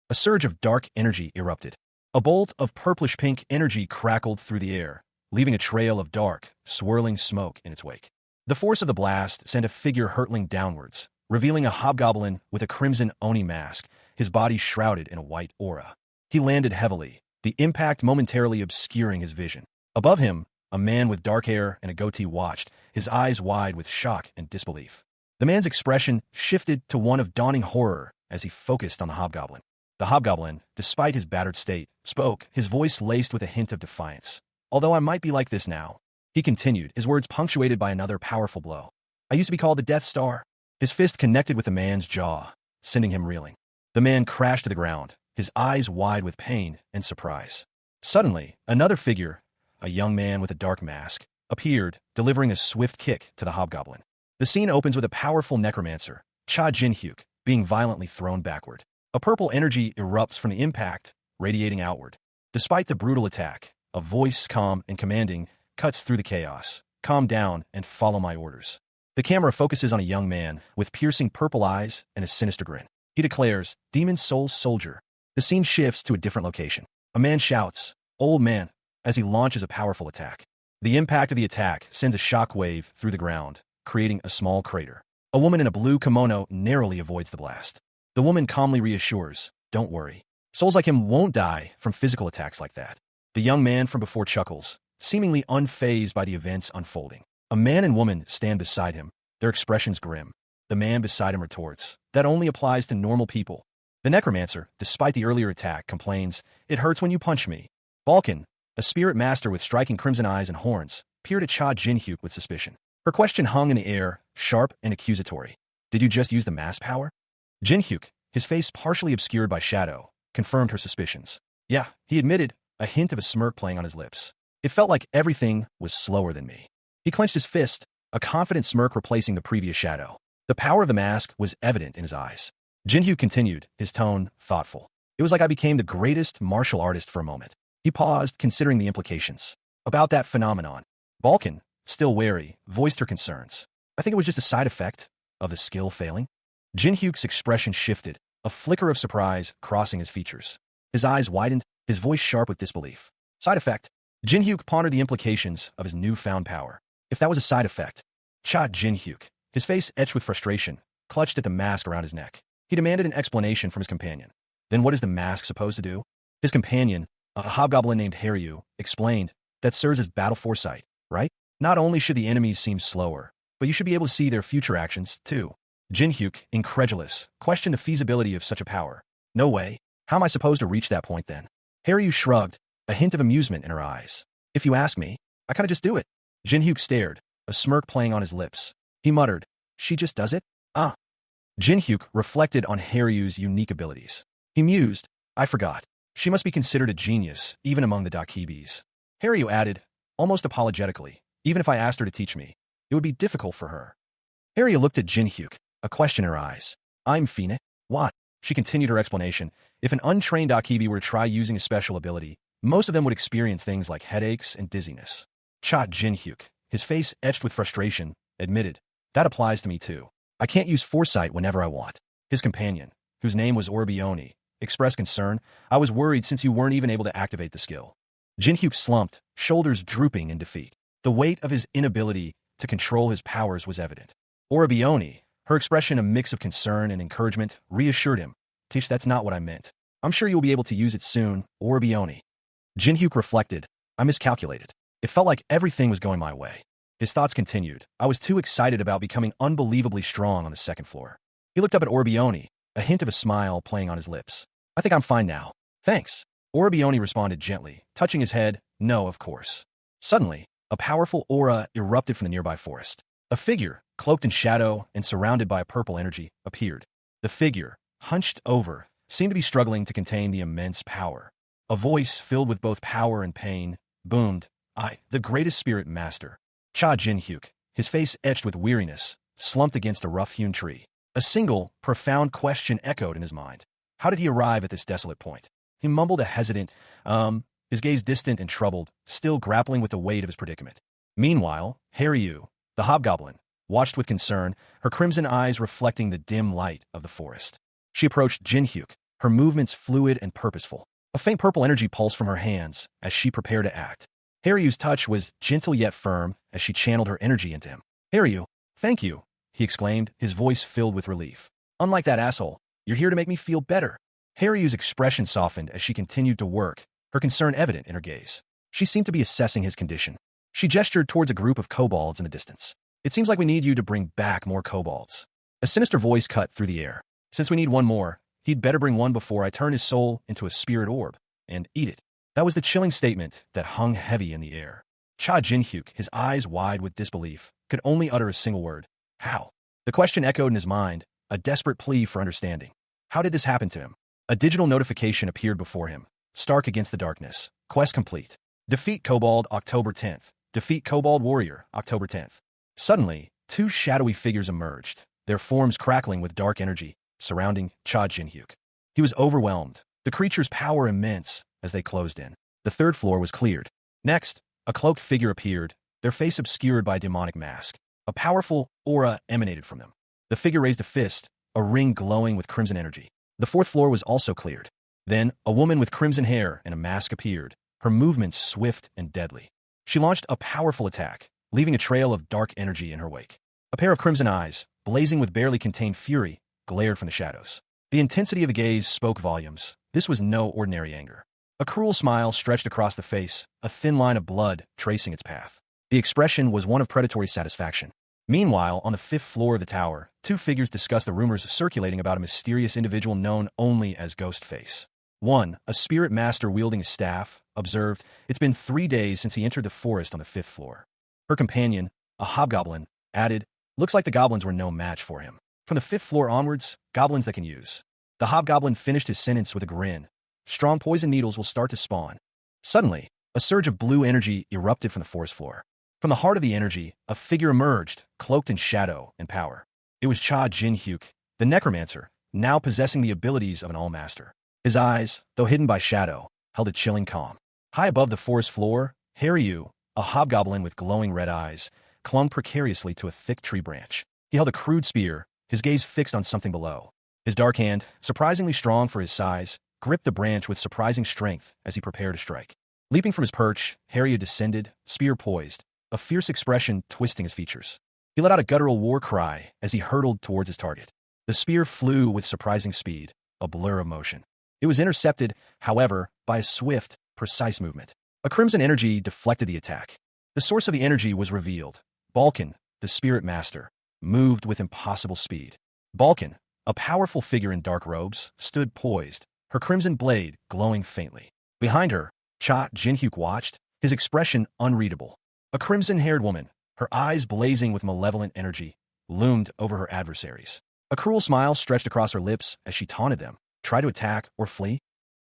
A: A surge of dark energy erupted. A bolt of purplish-pink energy crackled through the air, leaving a trail of dark, swirling smoke in its wake. The force of the blast sent a figure hurtling downwards, revealing a hobgoblin with a crimson Oni mask, his body shrouded in a white aura. He landed heavily, the impact momentarily obscuring his vision. Above him, a man with dark hair and a goatee watched, his eyes wide with shock and disbelief. The man's expression shifted to one of dawning horror as he focused on the hobgoblin. The hobgoblin, despite his battered state, spoke, his voice laced with a hint of defiance. "Although I might be like this now," he continued, his words punctuated by another powerful blow. "I used to be called the Death Star." His fist connected with the man's jaw, sending him reeling. The man crashed to the ground, his eyes wide with pain and surprise. Suddenly, another figure, a young man with a dark mask, appeared, delivering a swift kick to the hobgoblin. The scene opens with a powerful necromancer, Cha Jin-hyuk, being violently thrown backward. A purple energy erupts from the impact, radiating outward. Despite the brutal attack, a voice, calm and commanding, cuts through the chaos. "Calm down and follow my orders." The camera focuses on a young man with piercing purple eyes and a sinister grin. He declares, "Demon Soul Soldier." The scene shifts to a different location. A man shouts, "Old man," as he launches a powerful attack. The impact of the attack sends a shockwave through the ground, creating a small crater. A woman in a blue kimono narrowly avoids the blast. The woman calmly reassures, "Don't worry. Souls like him won't die from physical attacks like that." The young man from before chuckles, seemingly unfazed by the events unfolding. A man and woman stand beside him, their expressions grim. The man beside him retorts, "That only applies to normal people." The necromancer, despite the earlier attack, complains, "It hurts when you punch me." Balkan, a spirit master with striking crimson eyes and horns, peered at Cha Jin-hyuk with suspicion. Her question hung in the air, sharp and accusatory. "Did you just use the mass power?" Jin-hyuk, his face partially obscured by shadow, confirmed her suspicions. "Yeah," he admitted, a hint of a smirk playing on his lips. "It felt like everything was slower than me." He clenched his fist, a confident smirk replacing the previous shadow. The power of the mask was evident in his eyes. Jin-hyuk continued, his tone thoughtful. "It was like I became the greatest martial artist for a moment." He paused, considering the implications. About that phenomenon, Balkan, still wary, voiced her concerns. "I think it was just a side effect of the skill failing." Jin-hyuk's expression shifted, a flicker of surprise crossing his features. His eyes widened, his voice sharp with disbelief. "Side effect?" Jin-hyuk pondered the implications of his newfound power. If that was a side effect, Cha Jin-hyuk, his face etched with frustration, clutched at the mask around his neck. He demanded an explanation from his companion. "Then what is the mask supposed to do?" His companion, a hobgoblin named Haryu, explained, "That serves as battle foresight, right? Not only should the enemies seem slower, but you should be able to see their future actions, too." Jin-hyuk, incredulous, questioned the feasibility of such a power. "No way. How am I supposed to reach that point then?" Haryu shrugged, a hint of amusement in her eyes. "If you ask me, I kinda just do it." Jin-hyuk stared, a smirk playing on his lips. He muttered, "She just does it? Ah." Jin-hyuk reflected on Haryu's unique abilities. He mused, "I forgot. She must be considered a genius, even among the Dakibis." Haryu added, almost apologetically, "Even if I asked her to teach me, it would be difficult for her." Haryu looked at Jin-hyuk, a question in her eyes. "I'm Phoenix. What?" She continued her explanation. "If an untrained Dakibi were to try using a special ability, most of them would experience things like headaches and dizziness." Cha Jin-hyuk, his face etched with frustration, admitted, "That applies to me too. I can't use foresight whenever I want." His companion, whose name was Orbioni, expressed concern. "I was worried since you weren't even able to activate the skill." Jin-hyuk slumped, shoulders drooping in defeat. The weight of his inability to control his powers was evident. Orbioni, her expression a mix of concern and encouragement, reassured him. "Tish, that's not what I meant. I'm sure you'll be able to use it soon, Orbioni." Jin-hyuk reflected, "I miscalculated. It felt like everything was going my way." His thoughts continued. "I was too excited about becoming unbelievably strong on the second floor." He looked up at Orbioni, a hint of a smile playing on his lips. "I think I'm fine now. Thanks." Orbioni responded gently, touching his head, "No, of course." Suddenly, a powerful aura erupted from the nearby forest. A figure, cloaked in shadow and surrounded by a purple energy, appeared. The figure, hunched over, seemed to be struggling to contain the immense power. A voice filled with both power and pain boomed, "I, the greatest spirit master." Cha Jin-hyuk, his face etched with weariness, slumped against a rough-hewn tree. A single, profound question echoed in his mind. How did he arrive at this desolate point? He mumbled a hesitant, his gaze distant and troubled, still grappling with the weight of his predicament. Meanwhile, Haryu, the hobgoblin, watched with concern, her crimson eyes reflecting the dim light of the forest. She approached Jin-hyuk, her movements fluid and purposeful. A faint purple energy pulsed from her hands as she prepared to act. Haryu's touch was gentle yet firm as she channeled her energy into him. Haryu, thank you, he exclaimed, his voice filled with relief. Unlike that asshole, you're here to make me feel better. Haryu's expression softened as she continued to work, her concern evident in her gaze. She seemed to be assessing his condition. She gestured towards a group of kobolds in the distance. It seems like we need you to bring back more kobolds. A sinister voice cut through the air. Since we need one more, he'd better bring one before I turn his soul into a spirit orb and eat it. That was the chilling statement that hung heavy in the air. Cha Jin-hyuk, his eyes wide with disbelief, could only utter a single word. How? The question echoed in his mind, a desperate plea for understanding. How did this happen to him? A digital notification appeared before him. Stark against the darkness. Quest complete. Defeat Kobold October 10th. Defeat Kobold Warrior October 10th. Suddenly, two shadowy figures emerged, their forms crackling with dark energy, surrounding Cha Jin-hyuk. He was overwhelmed, the creature's power immense as they closed in. The third floor was cleared. Next, a cloaked figure appeared, their face obscured by a demonic mask. A powerful aura emanated from them. The figure raised a fist, a ring glowing with crimson energy. The fourth floor was also cleared. Then, a woman with crimson hair and a mask appeared, her movements swift and deadly. She launched a powerful attack, leaving a trail of dark energy in her wake. A pair of crimson eyes, blazing with barely contained fury, glared from the shadows. The intensity of the gaze spoke volumes. This was no ordinary anger. A cruel smile stretched across the face, a thin line of blood tracing its path. The expression was one of predatory satisfaction. Meanwhile, on the fifth floor of the tower, two figures discussed the rumors circulating about a mysterious individual known only as Ghostface. One, a spirit master wielding a staff, observed, "It's been 3 days since he entered the forest on the 5th floor." Her companion, a hobgoblin, added, "Looks like the goblins were no match for him. From the 5th floor onwards, goblins that can use." The hobgoblin finished his sentence with a grin. "Strong poison needles will start to spawn." Suddenly, a surge of blue energy erupted from the forest floor. From the heart of the energy, a figure emerged, cloaked in shadow and power. It was Cha Jin-hyuk, the necromancer, now possessing the abilities of an all-master. His eyes, though hidden by shadow, held a chilling calm. High above the forest floor, Haryu, a hobgoblin with glowing red eyes, clung precariously to a thick tree branch. He held a crude spear, his gaze fixed on something below. His dark hand, surprisingly strong for his size, gripped the branch with surprising strength as he prepared to strike. Leaping from his perch, Haryu descended, spear poised, a fierce expression twisting his features. He let out a guttural war cry as he hurtled towards his target. The spear flew with surprising speed, a blur of motion. It was intercepted, however, by a swift, precise movement. A crimson energy deflected the attack. The source of the energy was revealed. Balkan, the spirit master, moved with impossible speed. Balkan, a powerful figure in dark robes, stood poised, her crimson blade glowing faintly. Behind her, Cha Jin-hyuk watched, his expression unreadable. A crimson-haired woman, her eyes blazing with malevolent energy, loomed over her adversaries. A cruel smile stretched across her lips as she taunted them. Try to attack or flee?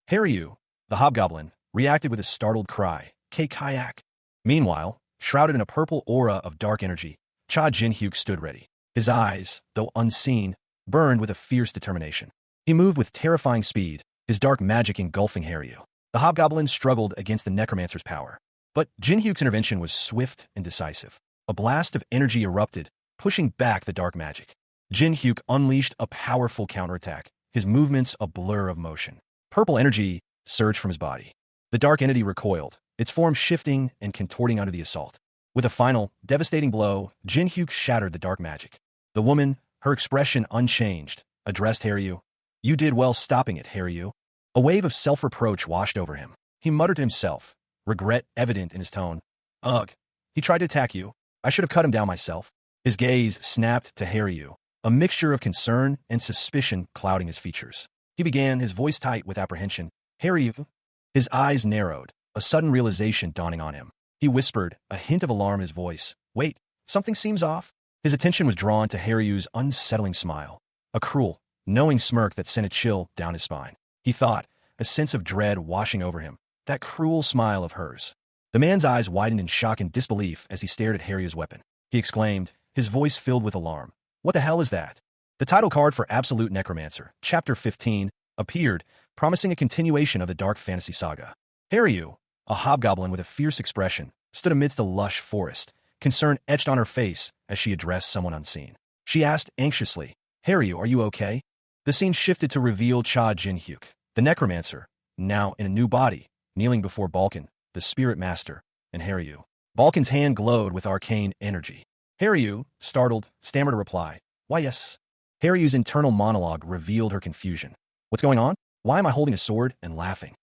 A: Haryu, the hobgoblin, reacted with a startled cry, "K-kayak." Meanwhile, shrouded in a purple aura of dark energy, Cha Jin-hyuk stood ready. His eyes, though unseen, burned with a fierce determination. He moved with terrifying speed, his dark magic engulfing Haryu. The hobgoblin struggled against the necromancer's power. But Jin-hyuk's intervention was swift and decisive. A blast of energy erupted, pushing back the dark magic. Jin-hyuk unleashed a powerful counterattack, his movements a blur of motion. Purple energy surged from his body. The dark entity recoiled, its form shifting and contorting under the assault. With a final, devastating blow, Jin-hyuk shattered the dark magic. The woman, her expression unchanged, addressed Haryu. "You did well stopping it, Haryu." A wave of self-reproach washed over him. He muttered to himself, regret evident in his tone. "Ugh, he tried to attack you. I should have cut him down myself." His gaze snapped to Haryu, a mixture of concern and suspicion clouding his features. He began, his voice tight with apprehension. "Haryu?" His eyes narrowed, a sudden realization dawning on him. He whispered, a hint of alarm in his voice. "Wait, something seems off." His attention was drawn to Haryu's unsettling smile, a cruel, knowing smirk that sent a chill down his spine. He thought, a sense of dread washing over him, that cruel smile of hers. The man's eyes widened in shock and disbelief as he stared at Haryu's weapon. He exclaimed, his voice filled with alarm. "What the hell is that?" The title card for Absolute Necromancer, Chapter 15, appeared, promising a continuation of the dark fantasy saga. Haryu, a hobgoblin with a fierce expression, stood amidst a lush forest, concern etched on her face as she addressed someone unseen. She asked anxiously, "Haryu, are you okay?" The scene shifted to reveal Cha Jin-hyuk, the necromancer, now in a new body, kneeling before Balkan, the spirit master, and Haryu. Balkan's hand glowed with arcane energy. Haryu, startled, stammered a reply. Why yes. Haryu's internal monologue revealed her confusion. What's going on? Why am I holding a sword and laughing?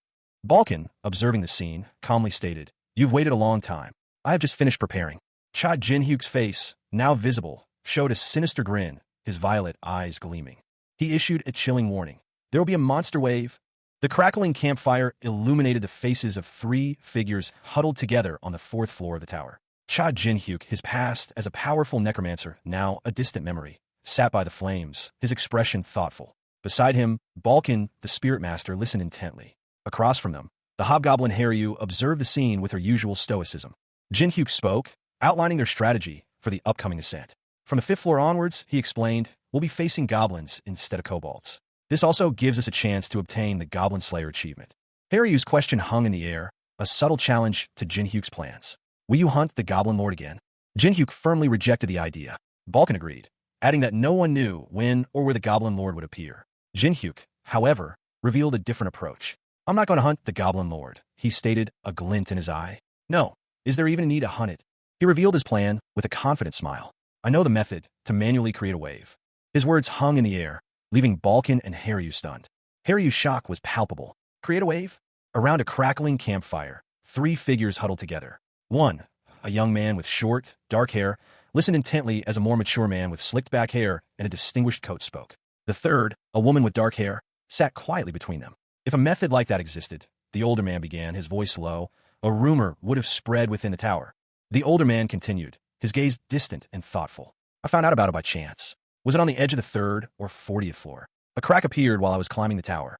A: Balkan, observing the scene, calmly stated, You've waited a long time. I have just finished preparing. Cha Jinhyuk's face, now visible, showed a sinister grin, his violet eyes gleaming. He issued a chilling warning. There will be a monster wave. The crackling campfire illuminated the faces of 3 figures huddled together on the 4th floor of the tower. Cha Jinhyuk, his past as a powerful necromancer, now a distant memory, sat by the flames, his expression thoughtful. Beside him, Balkan, the spirit master, listened intently. Across from them, the hobgoblin Haryu observed the scene with her usual stoicism. Jinhyuk spoke, outlining their strategy for the upcoming ascent. From the 5th floor onwards, he explained, we'll be facing goblins instead of kobolds. This also gives us a chance to obtain the Goblin Slayer achievement. Haryu's question hung in the air, a subtle challenge to Jinhyuk's plans. Will you hunt the Goblin Lord again? Jinhyuk firmly rejected the idea. Balkan agreed, adding that no one knew when or where the Goblin Lord would appear. Jinhyuk, however, revealed a different approach. I'm not going to hunt the Goblin Lord, he stated, a glint in his eye. No, is there even a need to hunt it? He revealed his plan with a confident smile. I know the method to manually create a wave. His words hung in the air, leaving Balkan and Haryu stunned. Haryu's shock was palpable. Create a wave? Around a crackling campfire, 3 figures huddled together. One, a young man with short, dark hair, listened intently as a more mature man with slicked back hair and a distinguished coat spoke. The third, a woman with dark hair, sat quietly between them. If a method like that existed, the older man began, his voice low, a rumor would have spread within the tower. The older man continued, his gaze distant and thoughtful. I found out about it by chance. Was it on the edge of the 3rd or 40th floor? A crack appeared while I was climbing the tower.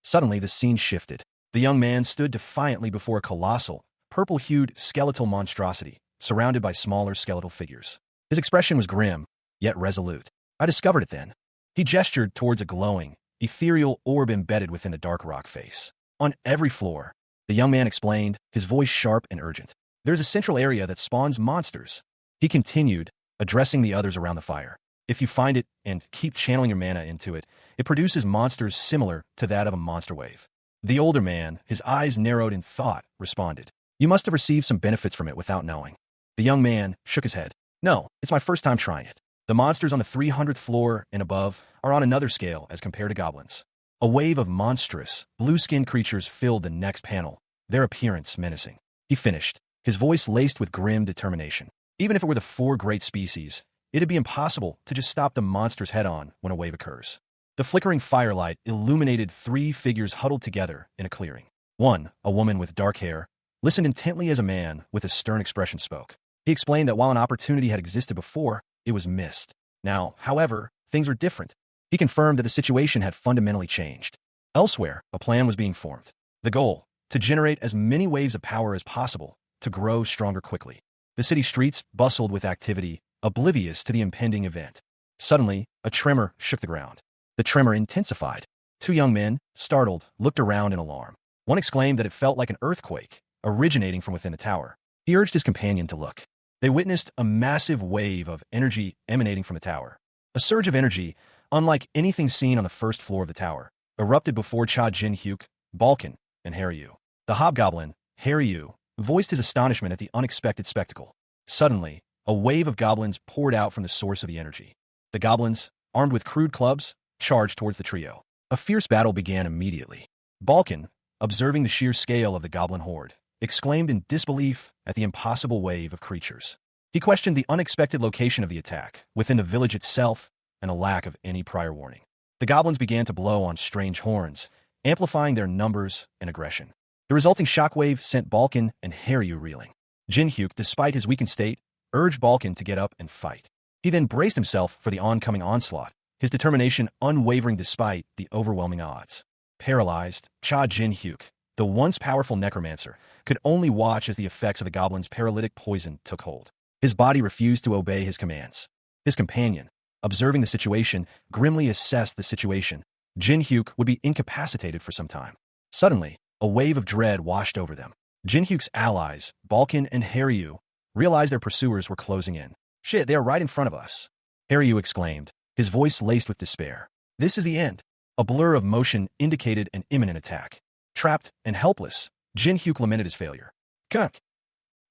A: Suddenly, the scene shifted. The young man stood defiantly before a colossal, purple-hued skeletal monstrosity, surrounded by smaller skeletal figures. His expression was grim, yet resolute. I discovered it then. He gestured towards a glowing, ethereal orb embedded within the dark rock face. On every floor, the young man explained, his voice sharp and urgent. There's a central area that spawns monsters. He continued, addressing the others around the fire. If you find it and keep channeling your mana into it, it produces monsters similar to that of a monster wave. The older man, his eyes narrowed in thought, responded. You must have received some benefits from it without knowing. The young man shook his head. No, it's my first time trying it. The monsters on the 300th floor and above are on another scale as compared to goblins. A wave of monstrous, blue-skinned creatures filled the next panel, their appearance menacing. He finished, his voice laced with grim determination. Even if it were the 4 great species, it'd be impossible to just stop the monsters head-on when a wave occurs. The flickering firelight illuminated 3 figures huddled together in a clearing. One, a woman with dark hair, listened intently as a man with a stern expression spoke. He explained that while an opportunity had existed before, it was missed. Now, however, things were different. He confirmed that the situation had fundamentally changed. Elsewhere, a plan was being formed. The goal, to generate as many waves of power as possible, to grow stronger quickly. The city streets bustled with activity, oblivious to the impending event. Suddenly, a tremor shook the ground. The tremor intensified. 2 young men, startled, looked around in alarm. One exclaimed that it felt like an earthquake, originating from within the tower. He urged his companion to look. They witnessed a massive wave of energy emanating from the tower. A surge of energy, unlike anything seen on the 1st floor of the tower, erupted before Cha Jinhyuk, Balkan, and Haryu. The hobgoblin, Haryu, voiced his astonishment at the unexpected spectacle. Suddenly, a wave of goblins poured out from the source of the energy. The goblins, armed with crude clubs, charged towards the trio. A fierce battle began immediately. Balkan, observing the sheer scale of the goblin horde, exclaimed in disbelief at the impossible wave of creatures. He questioned the unexpected location of the attack within the village itself and a lack of any prior warning. The goblins began to blow on strange horns, amplifying their numbers and aggression. The resulting shockwave sent Balkan and Haryu reeling. Jinhyuk, despite his weakened state, urged Balkan to get up and fight. He then braced himself for the oncoming onslaught, his determination unwavering despite the overwhelming odds. Paralyzed, Cha Jinhyuk, the once powerful necromancer, could only watch as the effects of the goblin's paralytic poison took hold. His body refused to obey his commands. His companion, observing the situation, grimly assessed the situation. Jinhyuk would be incapacitated for some time. Suddenly, a wave of dread washed over them. Jinhyuk's allies, Balkan and Haryu, realized their pursuers were closing in. Shit, they are right in front of us. Haryu exclaimed, his voice laced with despair. This is the end. A blur of motion indicated an imminent attack. Trapped and helpless, Jinhyuk lamented his failure. Kunk.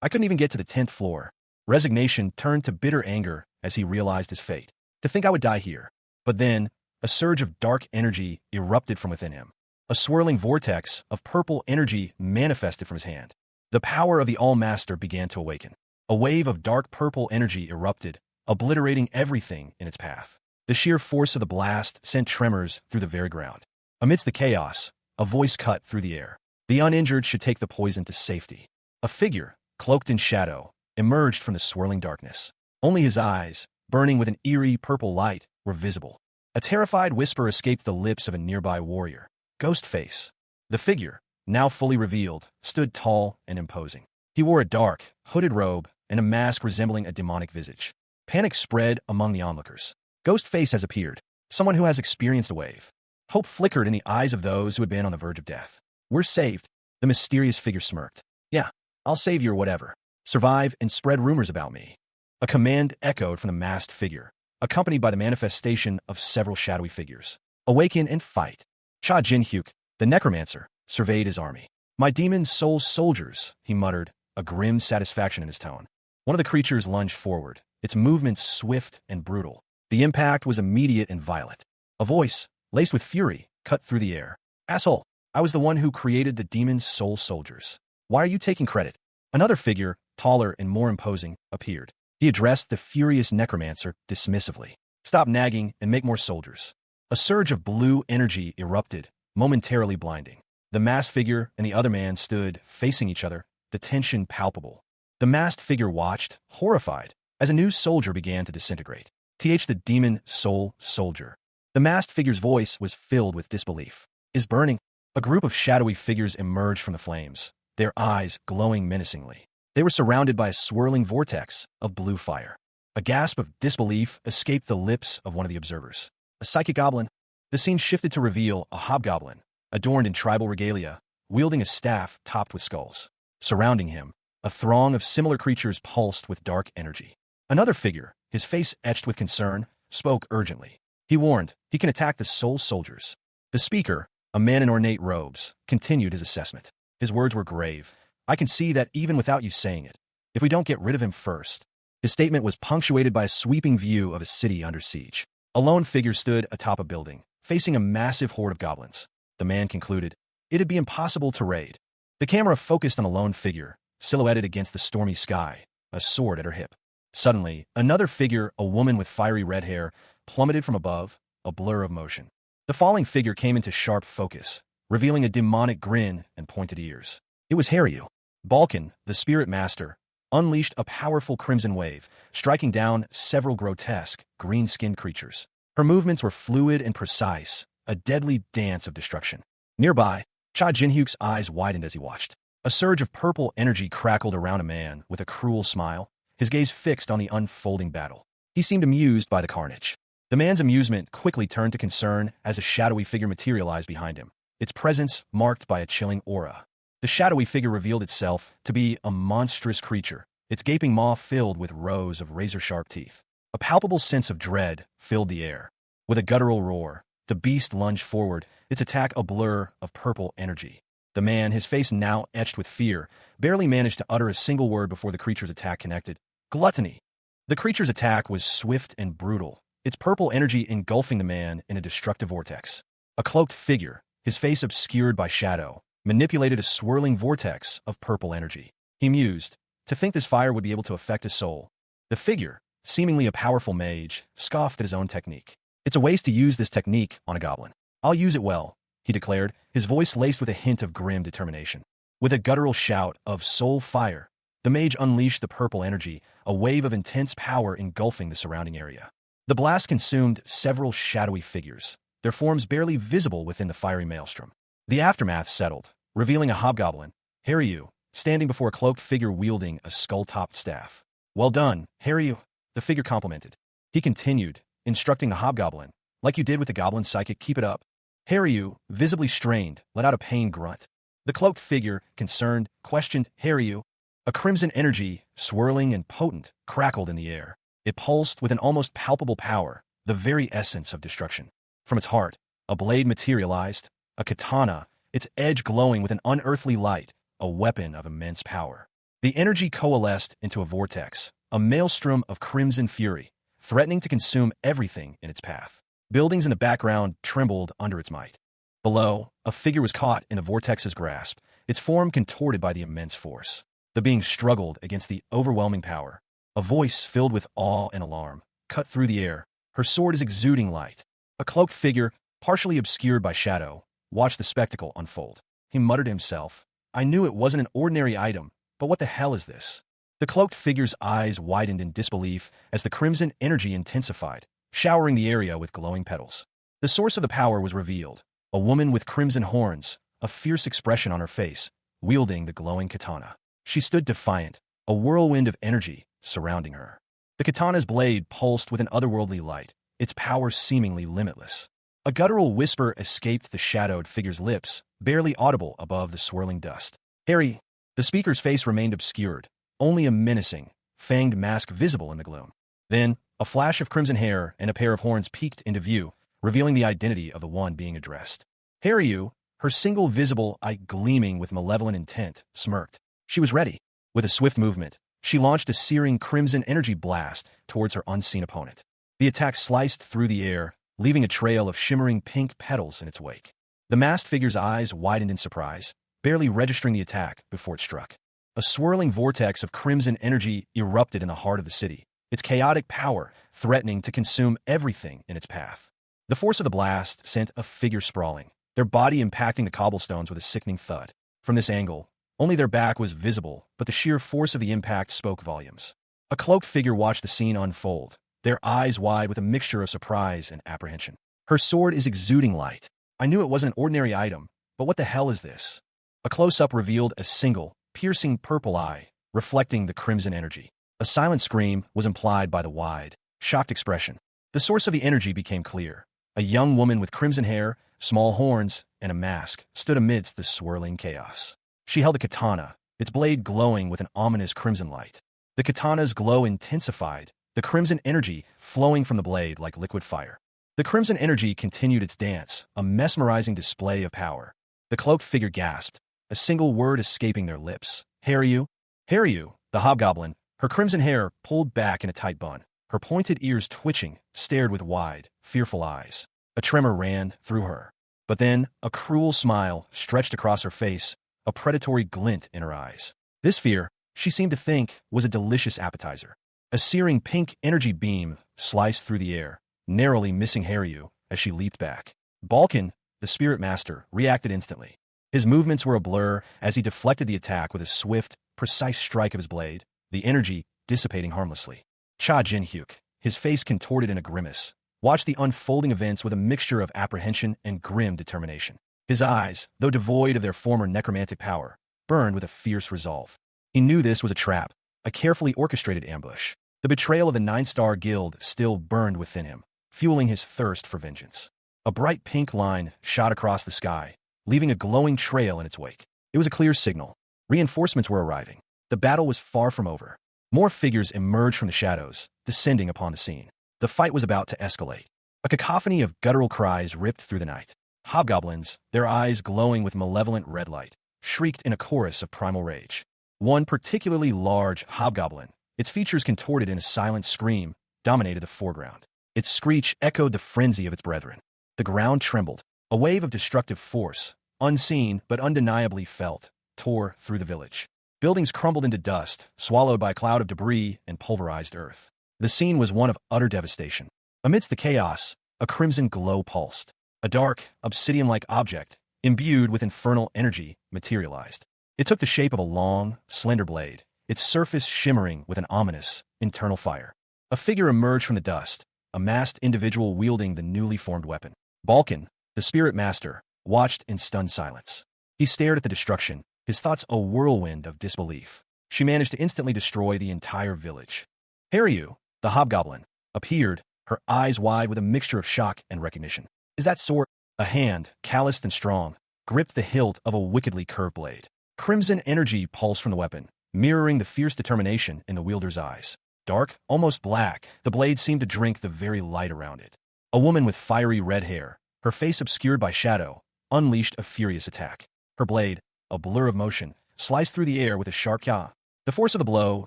A: I couldn't even get to the 10th floor. Resignation turned to bitter anger as he realized his fate. To think I would die here. But then, a surge of dark energy erupted from within him. A swirling vortex of purple energy manifested from his hand. The power of the All-Master began to awaken. A wave of dark purple energy erupted, obliterating everything in its path. The sheer force of the blast sent tremors through the very ground. Amidst the chaos, a voice cut through the air. The uninjured should take the poison to safety. A figure, cloaked in shadow, emerged from the swirling darkness. Only his eyes, burning with an eerie purple light, were visible. A terrified whisper escaped the lips of a nearby warrior. Ghostface. The figure, now fully revealed, stood tall and imposing. He wore a dark, hooded robe and a mask resembling a demonic visage. Panic spread among the onlookers. Ghostface has appeared. Someone who has experienced a wave. Hope flickered in the eyes of those who had been on the verge of death. We're saved, the mysterious figure smirked. Yeah, I'll save you or whatever. Survive and spread rumors about me. A command echoed from the masked figure, accompanied by the manifestation of several shadowy figures. Awaken and fight. Cha Jin-hyuk, the necromancer, surveyed his army. My demon soul soldiers, he muttered, a grim satisfaction in his tone. One of the creatures lunged forward, its movements swift and brutal. The impact was immediate and violent. A voice, laced with fury, cut through the air. Asshole, I was the one who created the demon's soul soldiers. Why are you taking credit? Another figure, taller and more imposing, appeared. He addressed the furious necromancer dismissively. Stop nagging and make more soldiers. A surge of blue energy erupted, momentarily blinding. The masked figure and the other man stood, facing each other, the tension palpable. The masked figure watched, horrified, as a new soldier began to disintegrate. The demon soul soldier. The masked figure's voice was filled with disbelief. Is burning. A group of shadowy figures emerged from the flames, their eyes glowing menacingly. They were surrounded by a swirling vortex of blue fire. A gasp of disbelief escaped the lips of one of the observers. A psychic goblin. The scene shifted to reveal a hobgoblin, adorned in tribal regalia, wielding a staff topped with skulls. Surrounding him, a throng of similar creatures pulsed with dark energy. Another figure, his face etched with concern, spoke urgently. He warned, he can attack the soul soldiers. The speaker, a man in ornate robes, continued his assessment. His words were grave. I can see that even without you saying it. If we don't get rid of him first. His statement was punctuated by a sweeping view of a city under siege. A lone figure stood atop a building, facing a massive horde of goblins. The man concluded, it'd be impossible to raid. The camera focused on a lone figure, silhouetted against the stormy sky, a sword at her hip. Suddenly, another figure, a woman with fiery red hair, plummeted from above, a blur of motion. The falling figure came into sharp focus, revealing a demonic grin and pointed ears. It was Haryu. Balkan, the spirit master, unleashed a powerful crimson wave, striking down several grotesque, green-skinned creatures. Her movements were fluid and precise, a deadly dance of destruction. Nearby, Cha Jin-hyuk's eyes widened as he watched. A surge of purple energy crackled around a man with a cruel smile, his gaze fixed on the unfolding battle. He seemed amused by the carnage. The man's amusement quickly turned to concern as a shadowy figure materialized behind him, its presence marked by a chilling aura. The shadowy figure revealed itself to be a monstrous creature, its gaping maw filled with rows of razor-sharp teeth. A palpable sense of dread filled the air. With a guttural roar, the beast lunged forward, its attack a blur of purple energy. The man, his face now etched with fear, barely managed to utter a single word before the creature's attack connected. Gluttony. The creature's attack was swift and brutal, its purple energy engulfing the man in a destructive vortex. A cloaked figure, his face obscured by shadow, manipulated a swirling vortex of purple energy. He mused, to think this fire would be able to affect his soul. The figure, seemingly a powerful mage, scoffed at his own technique. It's a waste to use this technique on a goblin. I'll use it well, he declared, his voice laced with a hint of grim determination. With a guttural shout of soul fire, the mage unleashed the purple energy, a wave of intense power engulfing the surrounding area. The blast consumed several shadowy figures, their forms barely visible within the fiery maelstrom. The aftermath settled, revealing a hobgoblin, Haryu, standing before a cloaked figure wielding a skull-topped staff. Well done, Haryu, the figure complimented. He continued, instructing the hobgoblin, like you did with the goblin psychic, keep it up. Haryu, visibly strained, let out a pained grunt. The cloaked figure, concerned, questioned Haryu. A crimson energy, swirling and potent, crackled in the air. It pulsed with an almost palpable power, the very essence of destruction. From its heart, a blade materialized, a katana, its edge glowing with an unearthly light, a weapon of immense power. The energy coalesced into a vortex, a maelstrom of crimson fury, threatening to consume everything in its path. Buildings in the background trembled under its might. Below, a figure was caught in the vortex's grasp, its form contorted by the immense force. The being struggled against the overwhelming power. A voice filled with awe and alarm cut through the air. Her sword is exuding light. A cloaked figure, partially obscured by shadow, watched the spectacle unfold. He muttered to himself, "I knew it wasn't an ordinary item, but what the hell is this?" The cloaked figure's eyes widened in disbelief as the crimson energy intensified, showering the area with glowing petals. The source of the power was revealed, a woman with crimson horns, a fierce expression on her face, wielding the glowing katana. She stood defiant, a whirlwind of energy surrounding her. The katana's blade pulsed with an otherworldly light, its power seemingly limitless. A guttural whisper escaped the shadowed figure's lips, barely audible above the swirling dust. "Harry!" The speaker's face remained obscured, only a menacing, fanged mask visible in the gloom. Then, a flash of crimson hair and a pair of horns peeked into view, revealing the identity of the one being addressed. Harry, her single visible eye gleaming with malevolent intent, smirked. She was ready. With a swift movement, she launched a searing crimson energy blast towards her unseen opponent. The attack sliced through the air, leaving a trail of shimmering pink petals in its wake. The masked figure's eyes widened in surprise, barely registering the attack before it struck. A swirling vortex of crimson energy erupted in the heart of the city, its chaotic power threatening to consume everything in its path. The force of the blast sent a figure sprawling, their body impacting the cobblestones with a sickening thud. From this angle, only their back was visible, but the sheer force of the impact spoke volumes. A cloaked figure watched the scene unfold, their eyes wide with a mixture of surprise and apprehension. "Her sword is exuding light. I knew it wasn't an ordinary item, but what the hell is this?" A close-up revealed a single, piercing purple eye, reflecting the crimson energy. A silent scream was implied by the wide, shocked expression. The source of the energy became clear. A young woman with crimson hair, small horns, and a mask stood amidst the swirling chaos. She held a katana, its blade glowing with an ominous crimson light. The katana's glow intensified, the crimson energy flowing from the blade like liquid fire. The crimson energy continued its dance, a mesmerizing display of power. The cloaked figure gasped, a single word escaping their lips. "Harry, the hobgoblin, her crimson hair pulled back in a tight bun, her pointed ears twitching, stared with wide, fearful eyes. A tremor ran through her. But then, a cruel smile stretched across her face, a predatory glint in her eyes. This fear, she seemed to think, was a delicious appetizer. A searing pink energy beam sliced through the air, narrowly missing Harry as she leaped back. Balkan, the spirit master, reacted instantly. His movements were a blur as he deflected the attack with a swift, precise strike of his blade, the energy dissipating harmlessly. Cha Jin-hyuk, his face contorted in a grimace, watched the unfolding events with a mixture of apprehension and grim determination. His eyes, though devoid of their former necromantic power, burned with a fierce resolve. He knew this was a trap, a carefully orchestrated ambush. The betrayal of the Nine-Star Guild still burned within him, fueling his thirst for vengeance. A bright pink line shot across the sky, leaving a glowing trail in its wake. It was a clear signal. Reinforcements were arriving. The battle was far from over. More figures emerged from the shadows, descending upon the scene. The fight was about to escalate. A cacophony of guttural cries ripped through the night. Hobgoblins, their eyes glowing with malevolent red light, shrieked in a chorus of primal rage. One particularly large hobgoblin, its features contorted in a silent scream, dominated the foreground. Its screech echoed the frenzy of its brethren. The ground trembled. A wave of destructive force, unseen but undeniably felt, tore through the village. Buildings crumbled into dust, swallowed by a cloud of debris and pulverized earth. The scene was one of utter devastation. Amidst the chaos, a crimson glow pulsed. A dark, obsidian-like object, imbued with infernal energy, materialized. It took the shape of a long, slender blade, its surface shimmering with an ominous, internal fire. A figure emerged from the dust, a masked individual wielding the newly formed weapon. Balkan, the spirit master, watched in stunned silence. He stared at the destruction, his thoughts a whirlwind of disbelief. She managed to instantly destroy the entire village. Harry, the hobgoblin, appeared, her eyes wide with a mixture of shock and recognition. "Is that sword?" A hand, calloused and strong, gripped the hilt of a wickedly curved blade. Crimson energy pulsed from the weapon, mirroring the fierce determination in the wielder's eyes. Dark, almost black, the blade seemed to drink the very light around it. A woman with fiery red hair, her face obscured by shadow, unleashed a furious attack. Her blade, a blur of motion, sliced through the air with a sharp "ya." The force of the blow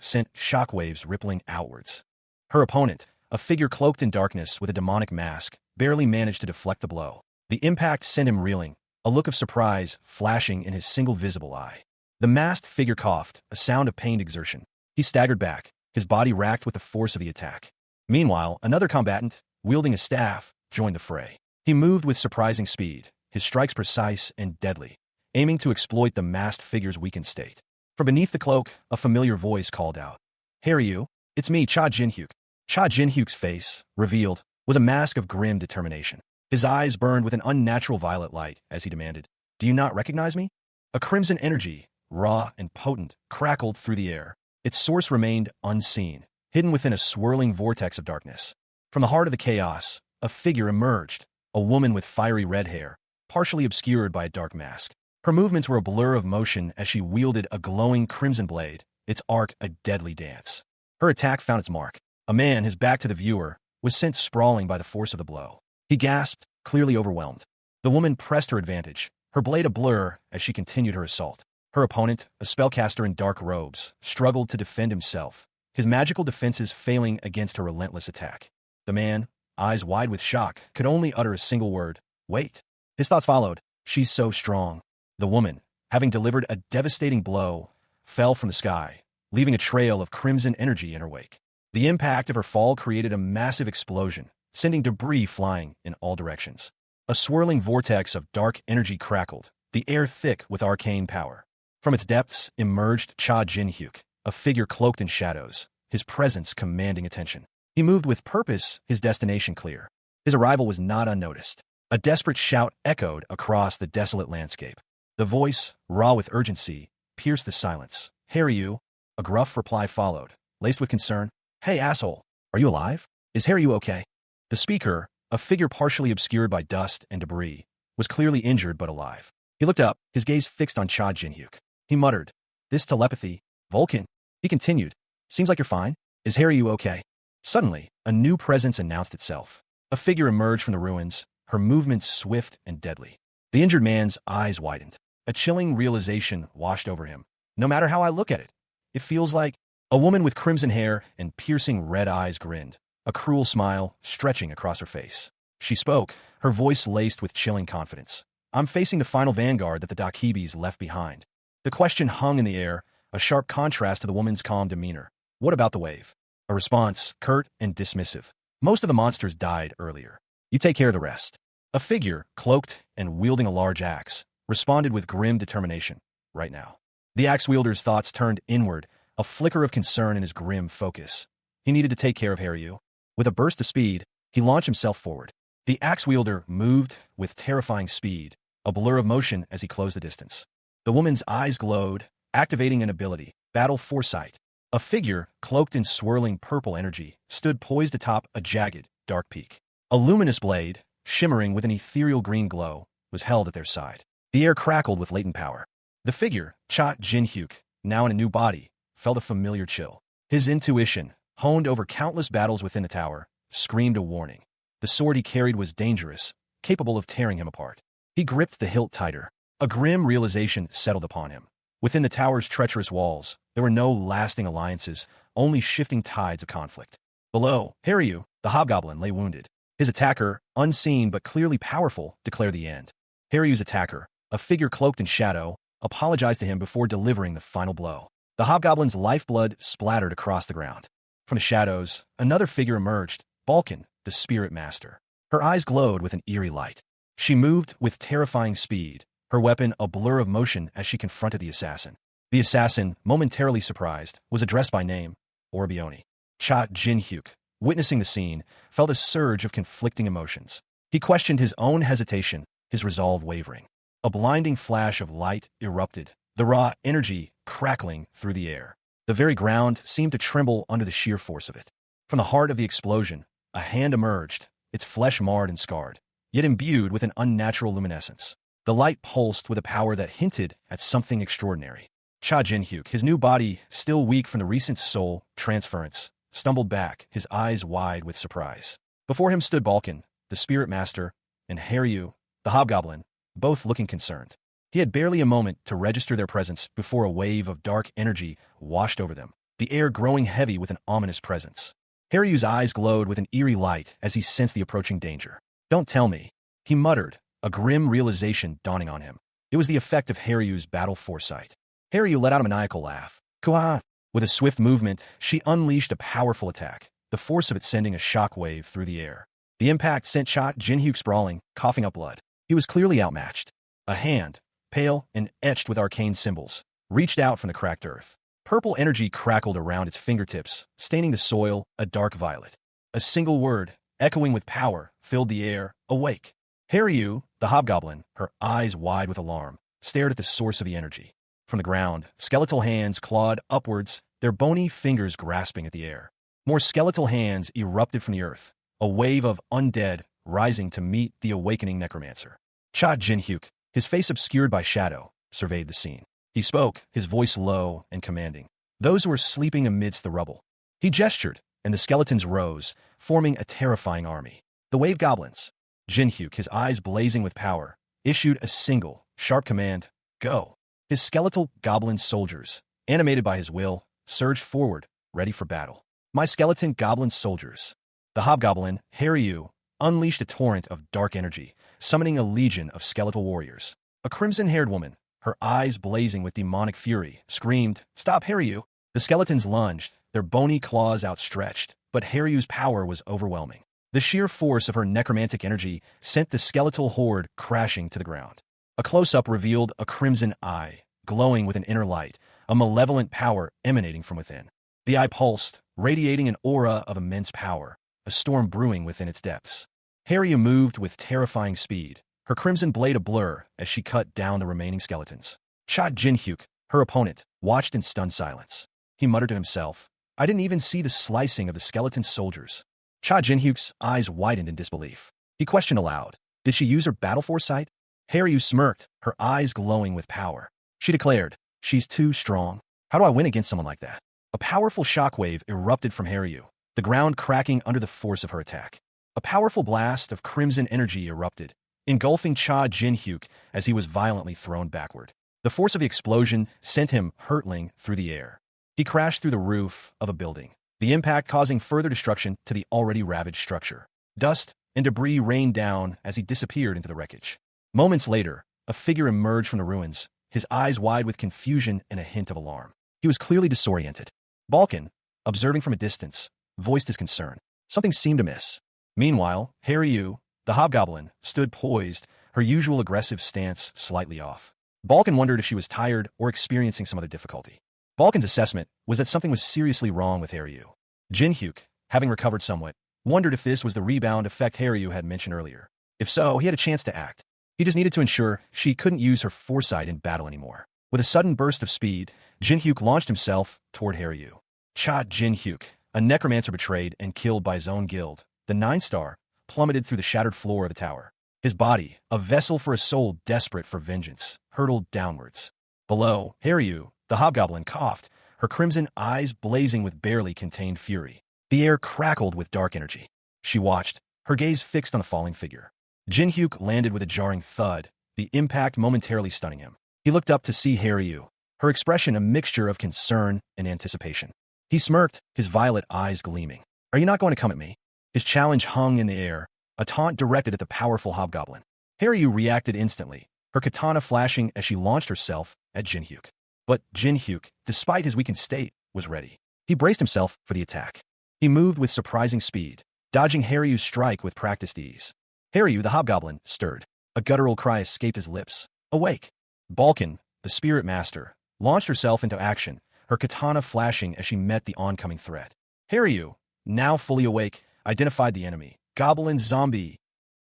A: sent shockwaves rippling outwards. Her opponent, a figure cloaked in darkness with a demonic mask, barely managed to deflect the blow. The impact sent him reeling, a look of surprise flashing in his single visible eye. The masked figure coughed, a sound of pained exertion. He staggered back, his body racked with the force of the attack. Meanwhile, another combatant, wielding a staff, joined the fray. He moved with surprising speed, his strikes precise and deadly, aiming to exploit the masked figure's weakened state. From beneath the cloak, a familiar voice called out, "Hey, Ryu, it's me, Cha Jinhyuk." Cha Jinhyuk's face, revealed, was a mask of grim determination. His eyes burned with an unnatural violet light as he demanded, "Do you not recognize me?" A crimson energy, raw and potent, crackled through the air. Its source remained unseen, hidden within a swirling vortex of darkness. From the heart of the chaos, a figure emerged, a woman with fiery red hair, partially obscured by a dark mask. Her movements were a blur of motion as she wielded a glowing crimson blade, its arc a deadly dance. Her attack found its mark. A man, his back to the viewer, was sent sprawling by the force of the blow. He gasped, clearly overwhelmed. The woman pressed her advantage, her blade a blur as she continued her assault. Her opponent, a spellcaster in dark robes, struggled to defend himself, his magical defenses failing against her relentless attack. The man, eyes wide with shock, could only utter a single word, "Wait." His thoughts followed, "She's so strong." The woman, having delivered a devastating blow, fell from the sky, leaving a trail of crimson energy in her wake. The impact of her fall created a massive explosion, sending debris flying in all directions. A swirling vortex of dark energy crackled, the air thick with arcane power. From its depths emerged Cha Jinhyuk, a figure cloaked in shadows, his presence commanding attention. He moved with purpose, his destination clear. His arrival was not unnoticed. A desperate shout echoed across the desolate landscape. The voice, raw with urgency, pierced the silence. "Hey, Ryu?" A gruff reply followed, laced with concern. "Hey, asshole, are you alive? Is Ryu okay?" The speaker, a figure partially obscured by dust and debris, was clearly injured but alive. He looked up, his gaze fixed on Cha Jinhyuk. He muttered, "This telepathy, Vulcan." He continued, "Seems like you're fine. Is Ryu okay?" Suddenly, a new presence announced itself. A figure emerged from the ruins, her movements swift and deadly. The injured man's eyes widened. A chilling realization washed over him. No matter how I look at it, it feels like... A woman with crimson hair and piercing red eyes grinned, a cruel smile stretching across her face. She spoke, her voice laced with chilling confidence. "I'm facing the final vanguard that the Dakibis left behind." The question hung in the air, a sharp contrast to the woman's calm demeanor. "What about the wave?" A response, curt and dismissive. "Most of the monsters died earlier. You take care of the rest." A figure, cloaked and wielding a large axe, responded with grim determination. "Right now." The axe wielder's thoughts turned inward, a flicker of concern in his grim focus. He needed to take care of Ryu. With a burst of speed, he launched himself forward. The axe wielder moved with terrifying speed, a blur of motion as he closed the distance. The woman's eyes glowed, activating an ability, Battle Foresight. A figure, cloaked in swirling purple energy, stood poised atop a jagged, dark peak. A luminous blade, shimmering with an ethereal green glow, was held at their side. The air crackled with latent power. The figure, Cha Jinhyuk, now in a new body, felt a familiar chill. His intuition, honed over countless battles within the tower, screamed a warning. The sword he carried was dangerous, capable of tearing him apart. He gripped the hilt tighter. A grim realization settled upon him. Within the tower's treacherous walls, there were no lasting alliances, only shifting tides of conflict. Below, Ryu, the hobgoblin, lay wounded. His attacker, unseen but clearly powerful, declared the end. Ryu's attacker, a figure cloaked in shadow, apologized to him before delivering the final blow. The hobgoblin's lifeblood splattered across the ground. From the shadows, another figure emerged, Vulcan, the spirit master. Her eyes glowed with an eerie light. She moved with terrifying speed, her weapon a blur of motion as she confronted the assassin. The assassin, momentarily surprised, was addressed by name, Orbioni. Cha Jinhyuk, witnessing the scene, felt a surge of conflicting emotions. He questioned his own hesitation, his resolve wavering. A blinding flash of light erupted, the raw energy crackling through the air. The very ground seemed to tremble under the sheer force of it. From the heart of the explosion, a hand emerged, its flesh marred and scarred, yet imbued with an unnatural luminescence. The light pulsed with a power that hinted at something extraordinary. Cha Jinhyuk, his new body still weak from the recent soul transference, stumbled back, his eyes wide with surprise. Before him stood Vulcan, the spirit master, and Ryu, the hobgoblin, both looking concerned. He had barely a moment to register their presence before a wave of dark energy washed over them, the air growing heavy with an ominous presence. Haryu's eyes glowed with an eerie light as he sensed the approaching danger. "Don't tell me," he muttered, a grim realization dawning on him. It was the effect of Haryu's battle foresight. Haryu let out a maniacal laugh. "Kuah!" With a swift movement, she unleashed a powerful attack, the force of it sending a shockwave through the air. The impact sent Cha Jinhyuk sprawling, coughing up blood. He was clearly outmatched. A hand, pale and etched with arcane symbols, reached out from the cracked earth. Purple energy crackled around its fingertips, staining the soil a dark violet. A single word, echoing with power, filled the air, "Awake." Haryu, the hobgoblin, her eyes wide with alarm, stared at the source of the energy. From the ground, skeletal hands clawed upwards, their bony fingers grasping at the air. More skeletal hands erupted from the earth, a wave of undead rising to meet the awakening necromancer. Cha Jinhyuk, his face obscured by shadow, surveyed the scene. He spoke, his voice low and commanding. Those who were sleeping amidst the rubble. He gestured, and the skeletons rose, forming a terrifying army. The wave goblins. Jinhyuk, his eyes blazing with power, issued a single, sharp command, "Go." His skeletal goblin soldiers, animated by his will, surged forward, ready for battle. "My skeleton goblin soldiers." The hobgoblin, Haryu, unleashed a torrent of dark energy, summoning a legion of skeletal warriors. A crimson-haired woman, her eyes blazing with demonic fury, screamed, "Stop, Haryu!" The skeletons lunged, their bony claws outstretched, but Haryu's power was overwhelming. The sheer force of her necromantic energy sent the skeletal horde crashing to the ground. A close-up revealed a crimson eye, glowing with an inner light, a malevolent power emanating from within. The eye pulsed, radiating an aura of immense power, a storm brewing within its depths. Haryu moved with terrifying speed, her crimson blade a blur as she cut down the remaining skeletons. Cha Jinhyuk, her opponent, watched in stunned silence. He muttered to himself, "I didn't even see the slicing of the skeleton soldiers." Cha Jinhyuk's eyes widened in disbelief. He questioned aloud, "Did she use her battle foresight?" Haryu smirked, her eyes glowing with power. She declared, "She's too strong. How do I win against someone like that?" A powerful shockwave erupted from Haryu, the ground cracking under the force of her attack. A powerful blast of crimson energy erupted, engulfing Cha Jinhyuk as he was violently thrown backward. The force of the explosion sent him hurtling through the air. He crashed through the roof of a building, the impact causing further destruction to the already ravaged structure. Dust and debris rained down as he disappeared into the wreckage. Moments later, a figure emerged from the ruins, his eyes wide with confusion and a hint of alarm. He was clearly disoriented. Balkan, observing from a distance, voiced his concern. Something seemed amiss. Meanwhile, Haryu, the hobgoblin, stood poised, her usual aggressive stance slightly off. Balkan wondered if she was tired or experiencing some other difficulty. Balkan's assessment was that something was seriously wrong with Haryu. Jinhyuk, having recovered somewhat, wondered if this was the rebound effect Haryu had mentioned earlier. If so, he had a chance to act. He just needed to ensure she couldn't use her foresight in battle anymore. With a sudden burst of speed, Jinhyuk launched himself toward Haryu. Cha Jinhyuk, a necromancer betrayed and killed by his own guild, the 9-star, plummeted through the shattered floor of the tower. His body, a vessel for a soul desperate for vengeance, hurtled downwards. Below, Haryu, the hobgoblin, coughed, her crimson eyes blazing with barely contained fury. The air crackled with dark energy. She watched, her gaze fixed on the falling figure. Jinhyuk landed with a jarring thud, the impact momentarily stunning him. He looked up to see Haryu, her expression a mixture of concern and anticipation. He smirked, his violet eyes gleaming. "Are you not going to come at me?" His challenge hung in the air, a taunt directed at the powerful hobgoblin. Haryu reacted instantly, her katana flashing as she launched herself at Jinhyuk. But Jinhyuk, despite his weakened state, was ready. He braced himself for the attack. He moved with surprising speed, dodging Haryu's strike with practiced ease. Haryu, the hobgoblin, stirred. A guttural cry escaped his lips. "Awake!" Balkan, the spirit master, launched herself into action, her katana flashing as she met the oncoming threat. Haryu, now fully awake, identified the enemy. Goblin zombie.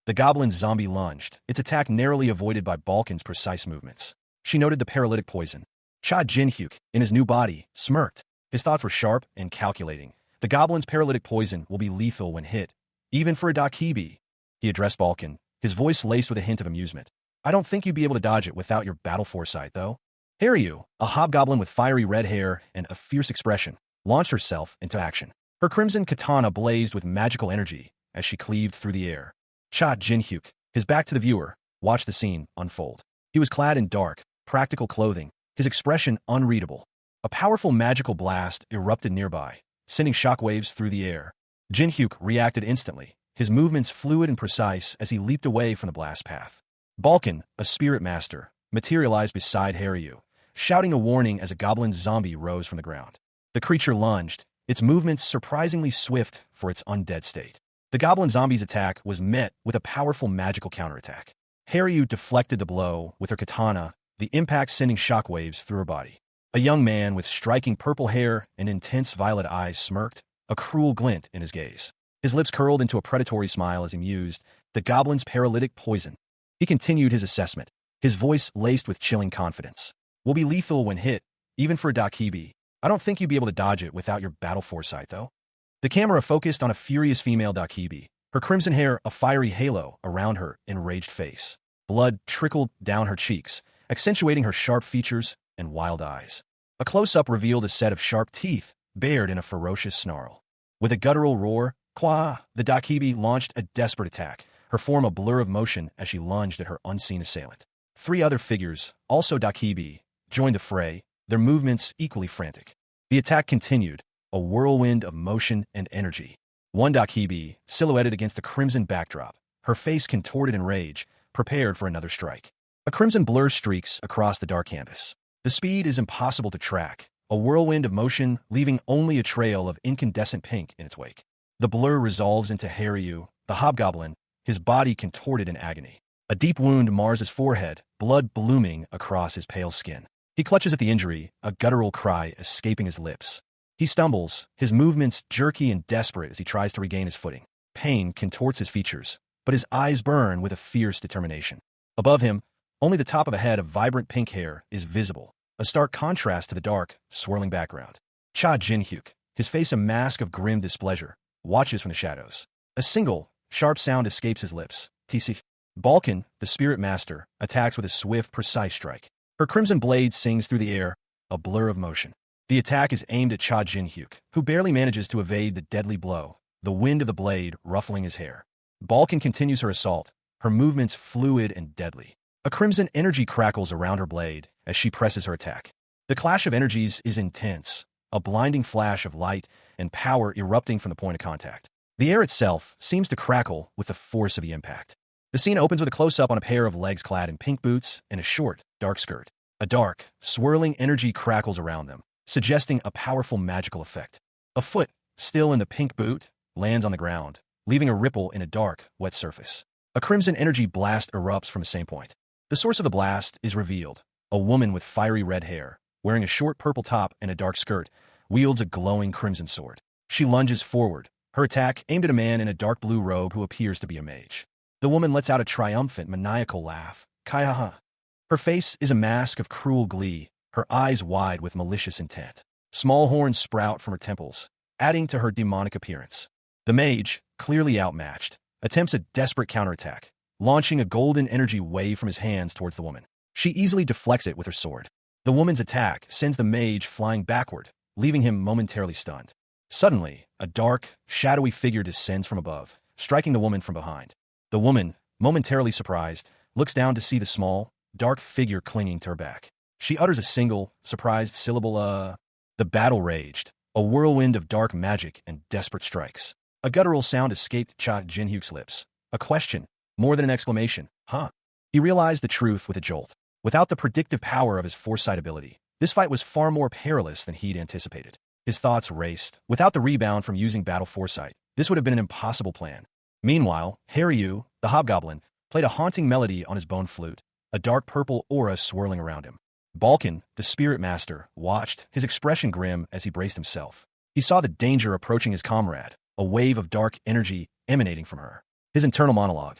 A: The goblin zombie lunged, its attack narrowly avoided by Balkan's precise movements. She noted the paralytic poison. Cha Jinhyuk, in his new body, smirked. His thoughts were sharp and calculating. The goblin's paralytic poison will be lethal when hit, even for a Dakibi. He addressed Balkan, his voice laced with a hint of amusement. "I don't think you'd be able to dodge it without your battle foresight, though." Haryu, a hobgoblin with fiery red hair and a fierce expression, launched herself into action. Her crimson katana blazed with magical energy as she cleaved through the air. Cha Jinhyuk, his back to the viewer, watched the scene unfold. He was clad in dark, practical clothing, his expression unreadable. A powerful magical blast erupted nearby, sending shockwaves through the air. Jin-hyuk reacted instantly, his movements fluid and precise as he leaped away from the blast path. Balkan, a spirit master, materialized beside Haryu, shouting a warning as a goblin zombie rose from the ground. The creature lunged, its movements surprisingly swift for its undead state. The goblin zombie's attack was met with a powerful magical counterattack. Haryu deflected the blow with her katana, the impact sending shockwaves through her body. A young man with striking purple hair and intense violet eyes smirked, a cruel glint in his gaze. His lips curled into a predatory smile as he mused, the goblin's paralytic poison. He continued his assessment, his voice laced with chilling confidence. Will be lethal when hit, even for a Dakibi. I don't think you'd be able to dodge it without your battle foresight, though. The camera focused on a furious female Dakibi, her crimson hair a fiery halo around her enraged face. Blood trickled down her cheeks, accentuating her sharp features and wild eyes. A close-up revealed a set of sharp teeth, bared in a ferocious snarl. With a guttural roar, Kwa, the Dakibi launched a desperate attack, her form a blur of motion as she lunged at her unseen assailant. 3 other figures, also Dakibi, joined the fray, their movements equally frantic. The attack continued, a whirlwind of motion and energy. One Dakibi, silhouetted against a crimson backdrop, her face contorted in rage, prepared for another strike. A crimson blur streaks across the dark canvas. The speed is impossible to track, a whirlwind of motion leaving only a trail of incandescent pink in its wake. The blur resolves into Haryu, the hobgoblin, his body contorted in agony. A deep wound mars his forehead, blood blooming across his pale skin. He clutches at the injury, a guttural cry escaping his lips. He stumbles, his movements jerky and desperate as he tries to regain his footing. Pain contorts his features, but his eyes burn with a fierce determination. Above him, only the top of a head of vibrant pink hair is visible, a stark contrast to the dark, swirling background. Cha Jin-hyuk, his face a mask of grim displeasure, watches from the shadows. A single, sharp sound escapes his lips. TC. Balkan, the spirit master, attacks with a swift, precise strike. Her crimson blade sings through the air, a blur of motion. The attack is aimed at Cha Jin-hyuk, who barely manages to evade the deadly blow, the wind of the blade ruffling his hair. Balkan continues her assault, her movements fluid and deadly. A crimson energy crackles around her blade as she presses her attack. The clash of energies is intense, a blinding flash of light and power erupting from the point of contact. The air itself seems to crackle with the force of the impact. The scene opens with a close-up on a pair of legs clad in pink boots and a short, dark skirt. A dark, swirling energy crackles around them, suggesting a powerful magical effect. A foot, still in the pink boot, lands on the ground, leaving a ripple in a dark, wet surface. A crimson energy blast erupts from the same point. The source of the blast is revealed. A woman with fiery red hair, wearing a short purple top and a dark skirt, wields a glowing crimson sword. She lunges forward, her attack aimed at a man in a dark blue robe who appears to be a mage. The woman lets out a triumphant, maniacal laugh. Kaihaha. Her face is a mask of cruel glee, her eyes wide with malicious intent. Small horns sprout from her temples, adding to her demonic appearance. The mage, clearly outmatched, attempts a desperate counterattack, launching a golden energy wave from his hands towards the woman. She easily deflects it with her sword. The woman's attack sends the mage flying backward, leaving him momentarily stunned. Suddenly, a dark, shadowy figure descends from above, striking the woman from behind. The woman, momentarily surprised, looks down to see the small, dark figure clinging to her back. She utters a single, surprised syllable, The battle raged, a whirlwind of dark magic and desperate strikes. A guttural sound escaped Cha Jin-hyuk's lips. A question, more than an exclamation. Huh? He realized the truth with a jolt. Without the predictive power of his foresight ability, this fight was far more perilous than he'd anticipated. His thoughts raced. Without the rebound from using battle foresight, this would have been an impossible plan. Meanwhile, Haryu, the hobgoblin, played a haunting melody on his bone flute, a dark purple aura swirling around him. Balkan, the spirit master, watched, his expression grim as he braced himself. He saw the danger approaching his comrade, a wave of dark energy emanating from her. His internal monologue.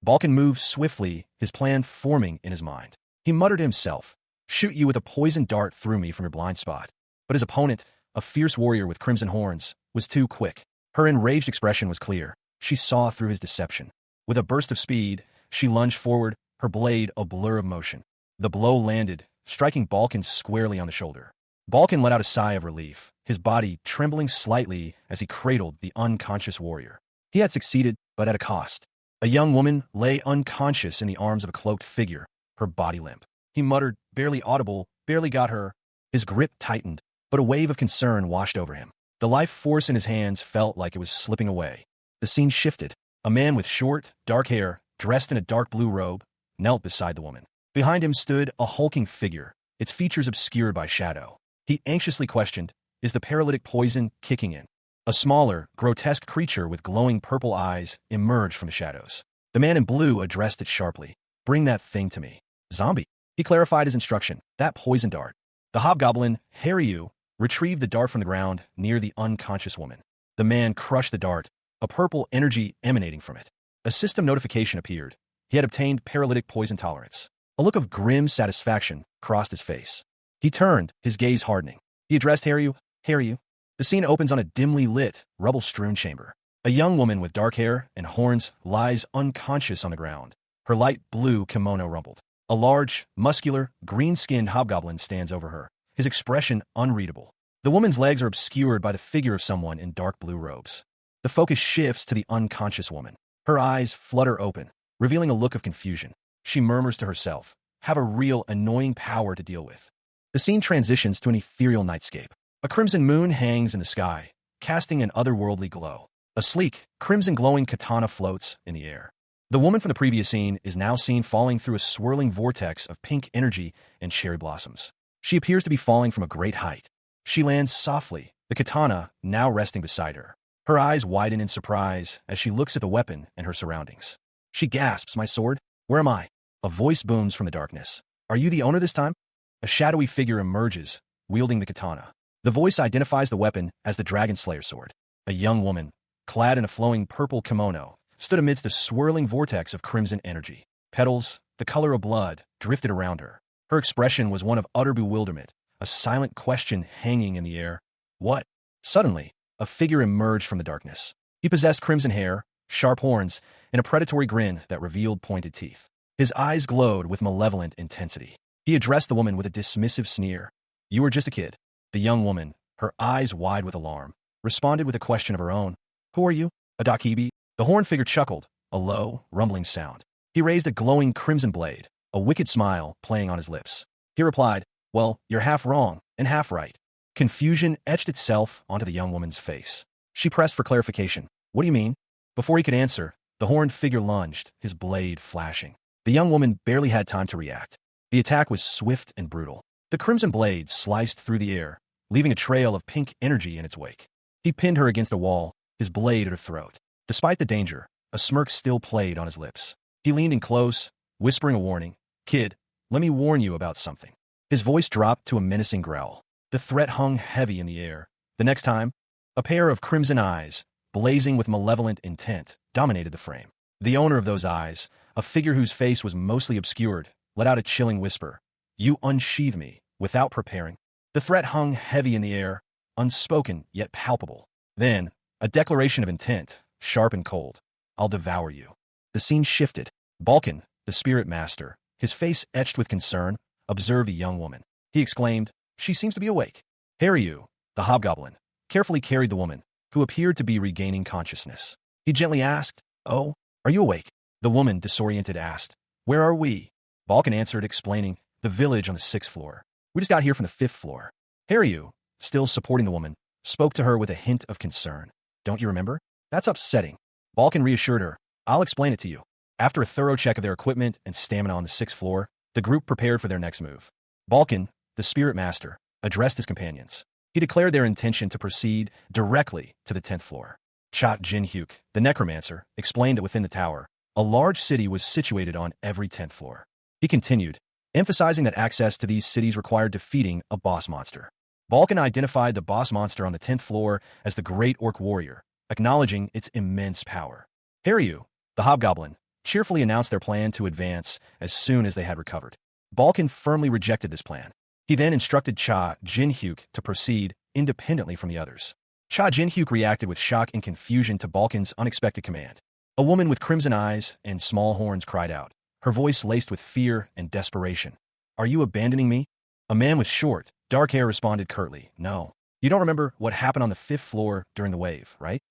A: Balkan moved swiftly, his plan forming in his mind. He muttered to himself, "Shoot you with a poisoned dart through me from your blind spot." But his opponent, a fierce warrior with crimson horns, was too quick. Her enraged expression was clear. She saw through his deception. With a burst of speed, she lunged forward, her blade a blur of motion. The blow landed, striking Balkan squarely on the shoulder. Balkan let out a sigh of relief, his body trembling slightly as he cradled the unconscious warrior. He had succeeded, but at a cost. A young woman lay unconscious in the arms of a cloaked figure, her body limp. He muttered, barely audible, barely got her. His grip tightened, but a wave of concern washed over him. The life force in his hands felt like it was slipping away. The scene shifted. A man with short, dark hair, dressed in a dark blue robe, knelt beside the woman. Behind him stood a hulking figure, its features obscured by shadow. He anxiously questioned, is the paralytic poison kicking in? A smaller, grotesque creature with glowing purple eyes emerged from the shadows. The man in blue addressed it sharply. Bring that thing to me. Zombie. He clarified his instruction. That poison dart. The hobgoblin, Haryu, retrieved the dart from the ground near the unconscious woman. The man crushed the dart, a purple energy emanating from it. A system notification appeared. He had obtained paralytic poison tolerance. A look of grim satisfaction crossed his face. He turned, his gaze hardening. He addressed Haryu. Haryu. The scene opens on a dimly lit, rubble-strewn chamber. A young woman with dark hair and horns lies unconscious on the ground. Her light blue kimono rumpled. A large, muscular, green-skinned hobgoblin stands over her, his expression unreadable. The woman's legs are obscured by the figure of someone in dark blue robes. The focus shifts to the unconscious woman. Her eyes flutter open, revealing a look of confusion. She murmurs to herself, have a real annoying power to deal with. The scene transitions to an ethereal nightscape. A crimson moon hangs in the sky, casting an otherworldly glow. A sleek, crimson glowing katana floats in the air. The woman from the previous scene is now seen falling through a swirling vortex of pink energy and cherry blossoms. She appears to be falling from a great height. She lands softly, the katana now resting beside her. Her eyes widen in surprise as she looks at the weapon and her surroundings. She gasps, my sword? Where am I? A voice booms from the darkness. Are you the owner this time? A shadowy figure emerges, wielding the katana. The voice identifies the weapon as the Dragon Slayer sword. A young woman, clad in a flowing purple kimono, stood amidst a swirling vortex of crimson energy. Petals, the color of blood, drifted around her. Her expression was one of utter bewilderment, a silent question hanging in the air. What? Suddenly, a figure emerged from the darkness. He possessed crimson hair, sharp horns, and a predatory grin that revealed pointed teeth. His eyes glowed with malevolent intensity. He addressed the woman with a dismissive sneer. You were just a kid. The young woman, her eyes wide with alarm, responded with a question of her own. Who are you? A Dakibi? The horned figure chuckled, a low, rumbling sound. He raised a glowing crimson blade, a wicked smile playing on his lips. He replied, well, you're half wrong and half right. Confusion etched itself onto the young woman's face. She pressed for clarification. What do you mean? Before he could answer, the horned figure lunged, his blade flashing. The young woman barely had time to react. The attack was swift and brutal. The crimson blade sliced through the air, leaving a trail of pink energy in its wake. He pinned her against a wall, his blade at her throat. Despite the danger, a smirk still played on his lips. He leaned in close, whispering a warning. Kid, let me warn you about something. His voice dropped to a menacing growl. The threat hung heavy in the air. The next time, a pair of crimson eyes, blazing with malevolent intent, dominated the frame. The owner of those eyes, a figure whose face was mostly obscured, let out a chilling whisper. You unsheathe me, without preparing. The threat hung heavy in the air, unspoken yet palpable. Then, a declaration of intent, sharp and cold. I'll devour you. The scene shifted. Balkan, the spirit master, his face etched with concern, observed a young woman. He exclaimed, she seems to be awake. Haryu, the hobgoblin, carefully carried the woman, who appeared to be regaining consciousness. He gently asked, oh, are you awake? The woman, disoriented, asked, where are we? Balkan answered, explaining, the village on the 6th floor. We just got here from the 5th floor. Haryu, still supporting the woman, spoke to her with a hint of concern. Don't you remember? That's upsetting. Balkan reassured her. I'll explain it to you. After a thorough check of their equipment and stamina on the 6th floor, the group prepared for their next move. Balkan, the spirit master, addressed his companions. He declared their intention to proceed directly to the 10th floor. Cha Jin-hyuk, the necromancer, explained that within the tower, a large city was situated on every 10th floor. He continued, emphasizing that access to these cities required defeating a boss monster. Balkan identified the boss monster on the 10th floor as the Great Orc Warrior, acknowledging its immense power. Haryu, the hobgoblin, cheerfully announced their plan to advance as soon as they had recovered. Balkan firmly rejected this plan. He then instructed Cha Jin-hyuk to proceed independently from the others. Cha Jin-hyuk reacted with shock and confusion to Balkan's unexpected command. A woman with crimson eyes and small horns cried out, her voice laced with fear and desperation. Are you abandoning me? A man with short, dark hair responded curtly, no. You don't remember what happened on the 5th floor during the wave, right?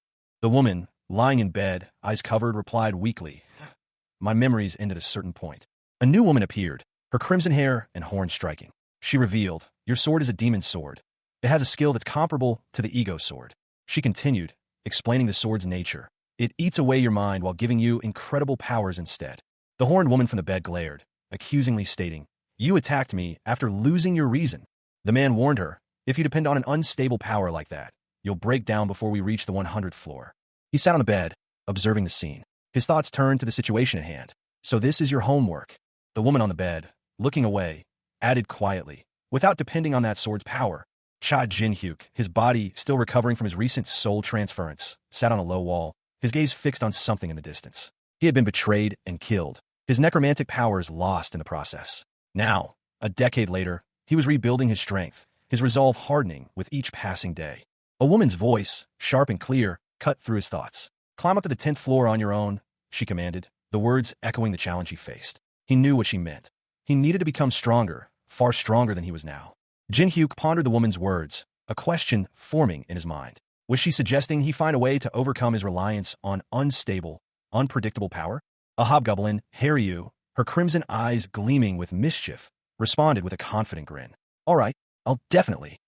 A: The woman, lying in bed, eyes covered, replied weakly, my memories end at a certain point. A new woman appeared, her crimson hair and horns striking. She revealed, "Your sword is a demon's sword. It has a skill that's comparable to the ego sword." She continued, explaining the sword's nature. "It eats away your mind while giving you incredible powers instead." The horned woman from the bed glared, accusingly stating, "You attacked me after losing your reason." The man warned her, "If you depend on an unstable power like that, you'll break down before we reach the 100th floor." He sat on the bed, observing the scene. His thoughts turned to the situation at hand. "So this is your homework." The woman on the bed, looking away, added quietly, "Without depending on that sword's power." Cha Jin-hyuk, his body still recovering from his recent soul transference, sat on a low wall, his gaze fixed on something in the distance. He had been betrayed and killed, his necromantic powers lost in the process. Now, a decade later, he was rebuilding his strength, his resolve hardening with each passing day. A woman's voice, sharp and clear, cut through his thoughts. "Climb up to the 10th floor on your own," she commanded, the words echoing the challenge he faced. He knew what she meant. He needed to become stronger, far stronger than he was now. Jin-hyuk pondered the woman's words, a question forming in his mind. Was she suggesting he find a way to overcome his reliance on unstable, unpredictable power? A hobgoblin, Haryu, her crimson eyes gleaming with mischief, responded with a confident grin. "All right, I'll definitely."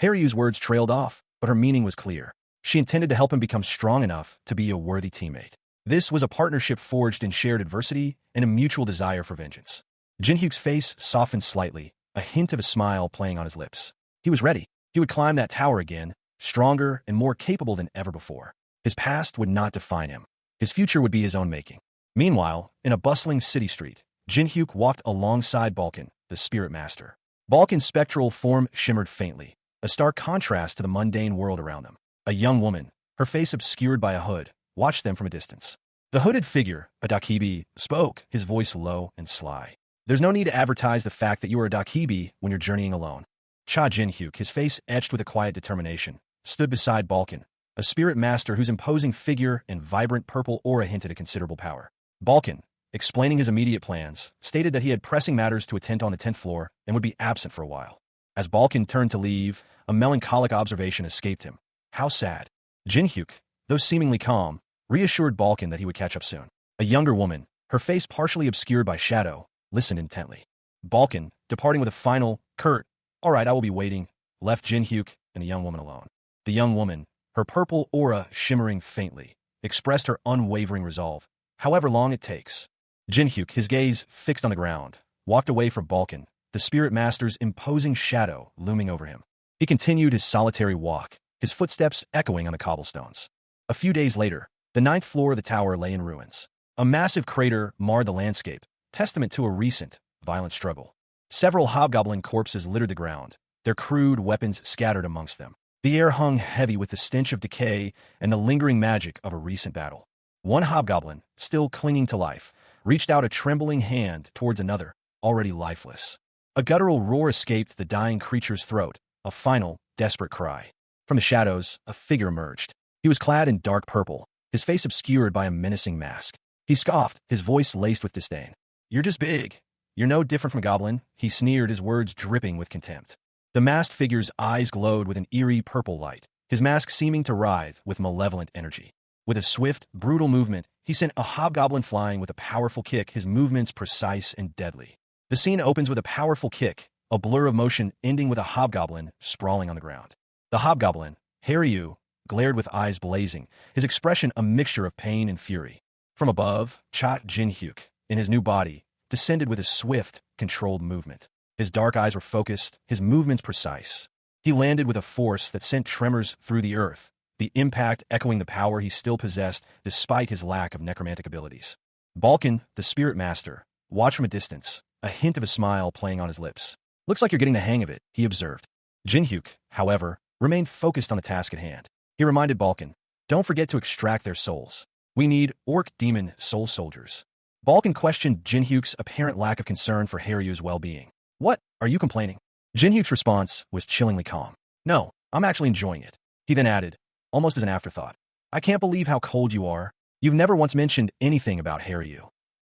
A: Haryu's words trailed off, but her meaning was clear. She intended to help him become strong enough to be a worthy teammate. This was a partnership forged in shared adversity and a mutual desire for vengeance. Jin-hyuk's face softened slightly, a hint of a smile playing on his lips. He was ready. He would climb that tower again, stronger and more capable than ever before. His past would not define him. His future would be his own making. Meanwhile, in a bustling city street, Jin-hyuk walked alongside Balkan, the spirit master. Balkan's spectral form shimmered faintly, a stark contrast to the mundane world around them. A young woman, her face obscured by a hood, watched them from a distance. The hooded figure, a dakibi, spoke, his voice low and sly. "There's no need to advertise the fact that you are a dakibi when you're journeying alone." Cha Jin-hyuk, his face etched with a quiet determination, stood beside Balkan, a spirit master whose imposing figure and vibrant purple aura hinted at considerable power. Balkan, explaining his immediate plans, stated that he had pressing matters to attend on the 10th floor and would be absent for a while. As Balkan turned to leave, a melancholic observation escaped him. How sad. Jin-hyuk, though seemingly calm, reassured Balkan that he would catch up soon. A younger woman, her face partially obscured by shadow, listened intently. Balkan, departing with a final, curt, "All right, I will be waiting," left Jin-hyuk and the young woman alone. The young woman, her purple aura shimmering faintly, expressed her unwavering resolve, however long it takes. Jin-hyuk, his gaze fixed on the ground, walked away from Balkan, the spirit master's imposing shadow looming over him. He continued his solitary walk, his footsteps echoing on the cobblestones. A few days later, the 9th floor of the tower lay in ruins. A massive crater marred the landscape, testament to a recent, violent struggle. Several hobgoblin corpses littered the ground, their crude weapons scattered amongst them. The air hung heavy with the stench of decay and the lingering magic of a recent battle. One hobgoblin, still clinging to life, reached out a trembling hand towards another, already lifeless. A guttural roar escaped the dying creature's throat, a final, desperate cry. From the shadows, a figure emerged. He was clad in dark purple, his face obscured by a menacing mask. He scoffed, his voice laced with disdain. "You're just big. You're no different from a goblin," he sneered, his words dripping with contempt. The masked figure's eyes glowed with an eerie purple light, his mask seeming to writhe with malevolent energy. With a swift, brutal movement, he sent a hobgoblin flying with a powerful kick, his movements precise and deadly. The scene opens with a powerful kick, a blur of motion ending with a hobgoblin sprawling on the ground. The hobgoblin, Haryu, glared with eyes blazing, his expression a mixture of pain and fury. From above, Cha Jin-hyuk, in his new body, descended with a swift, controlled movement. His dark eyes were focused, his movements precise. He landed with a force that sent tremors through the earth, the impact echoing the power he still possessed despite his lack of necromantic abilities. Balkan, the spirit master, watched from a distance, a hint of a smile playing on his lips. "Looks like you're getting the hang of it," he observed. Jin-hyuk, however, remained focused on the task at hand. He reminded Balkan, "Don't forget to extract their souls. We need orc-demon soul soldiers." Balkan questioned Jin-hyuk's apparent lack of concern for Haryu's well-being. "What, are you complaining?" Jin-hyuk's response was chillingly calm. "No, I'm actually enjoying it." He then added, almost as an afterthought, "I can't believe how cold you are. You've never once mentioned anything about Haryu."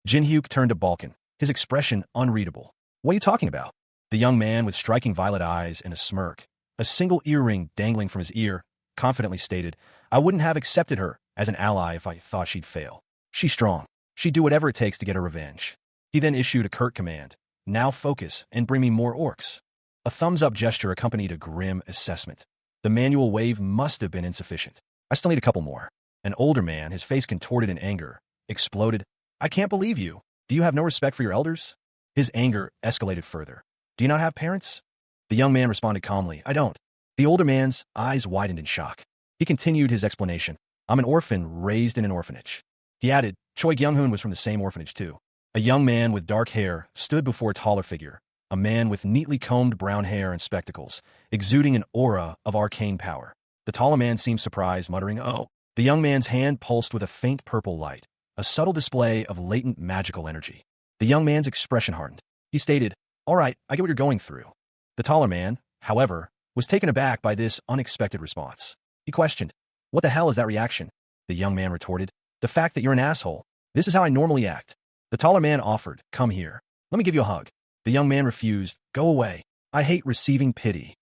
A: Jin-hyuk turned to Balkan, his expression unreadable. "What are you talking about?" The young man with striking violet eyes and a smirk, a single earring dangling from his ear, confidently stated, "I wouldn't have accepted her as an ally if I thought she'd fail. She's strong. She'd do whatever it takes to get her revenge." He then issued a curt command, Now focus and bring me more orcs. A thumbs-up gesture accompanied a grim assessment. The manual wave must have been insufficient. I still need a couple more. An older man, his face contorted in anger, exploded. I can't believe you. Do you have no respect for your elders? His anger escalated further. Do you not have parents? The young man responded calmly, I don't. The older man's eyes widened in shock. He continued his explanation. I'm an orphan raised in an orphanage. He added, Choi Kyung-hoon was from the same orphanage too. A young man with dark hair stood before a taller figure, a man with neatly combed brown hair and spectacles, exuding an aura of arcane power. The taller man seemed surprised, muttering, Oh. The young man's hand pulsed with a faint purple light, a subtle display of latent magical energy. The young man's expression hardened. He stated, All right, I get what you're going through. The taller man, however, was taken aback by this unexpected response. He questioned, What the hell is that reaction? The young man retorted, The fact that you're an asshole. This is how I normally act. The taller man offered, Come here. Let me give you a hug. The young man refused, Go away. I hate receiving pity.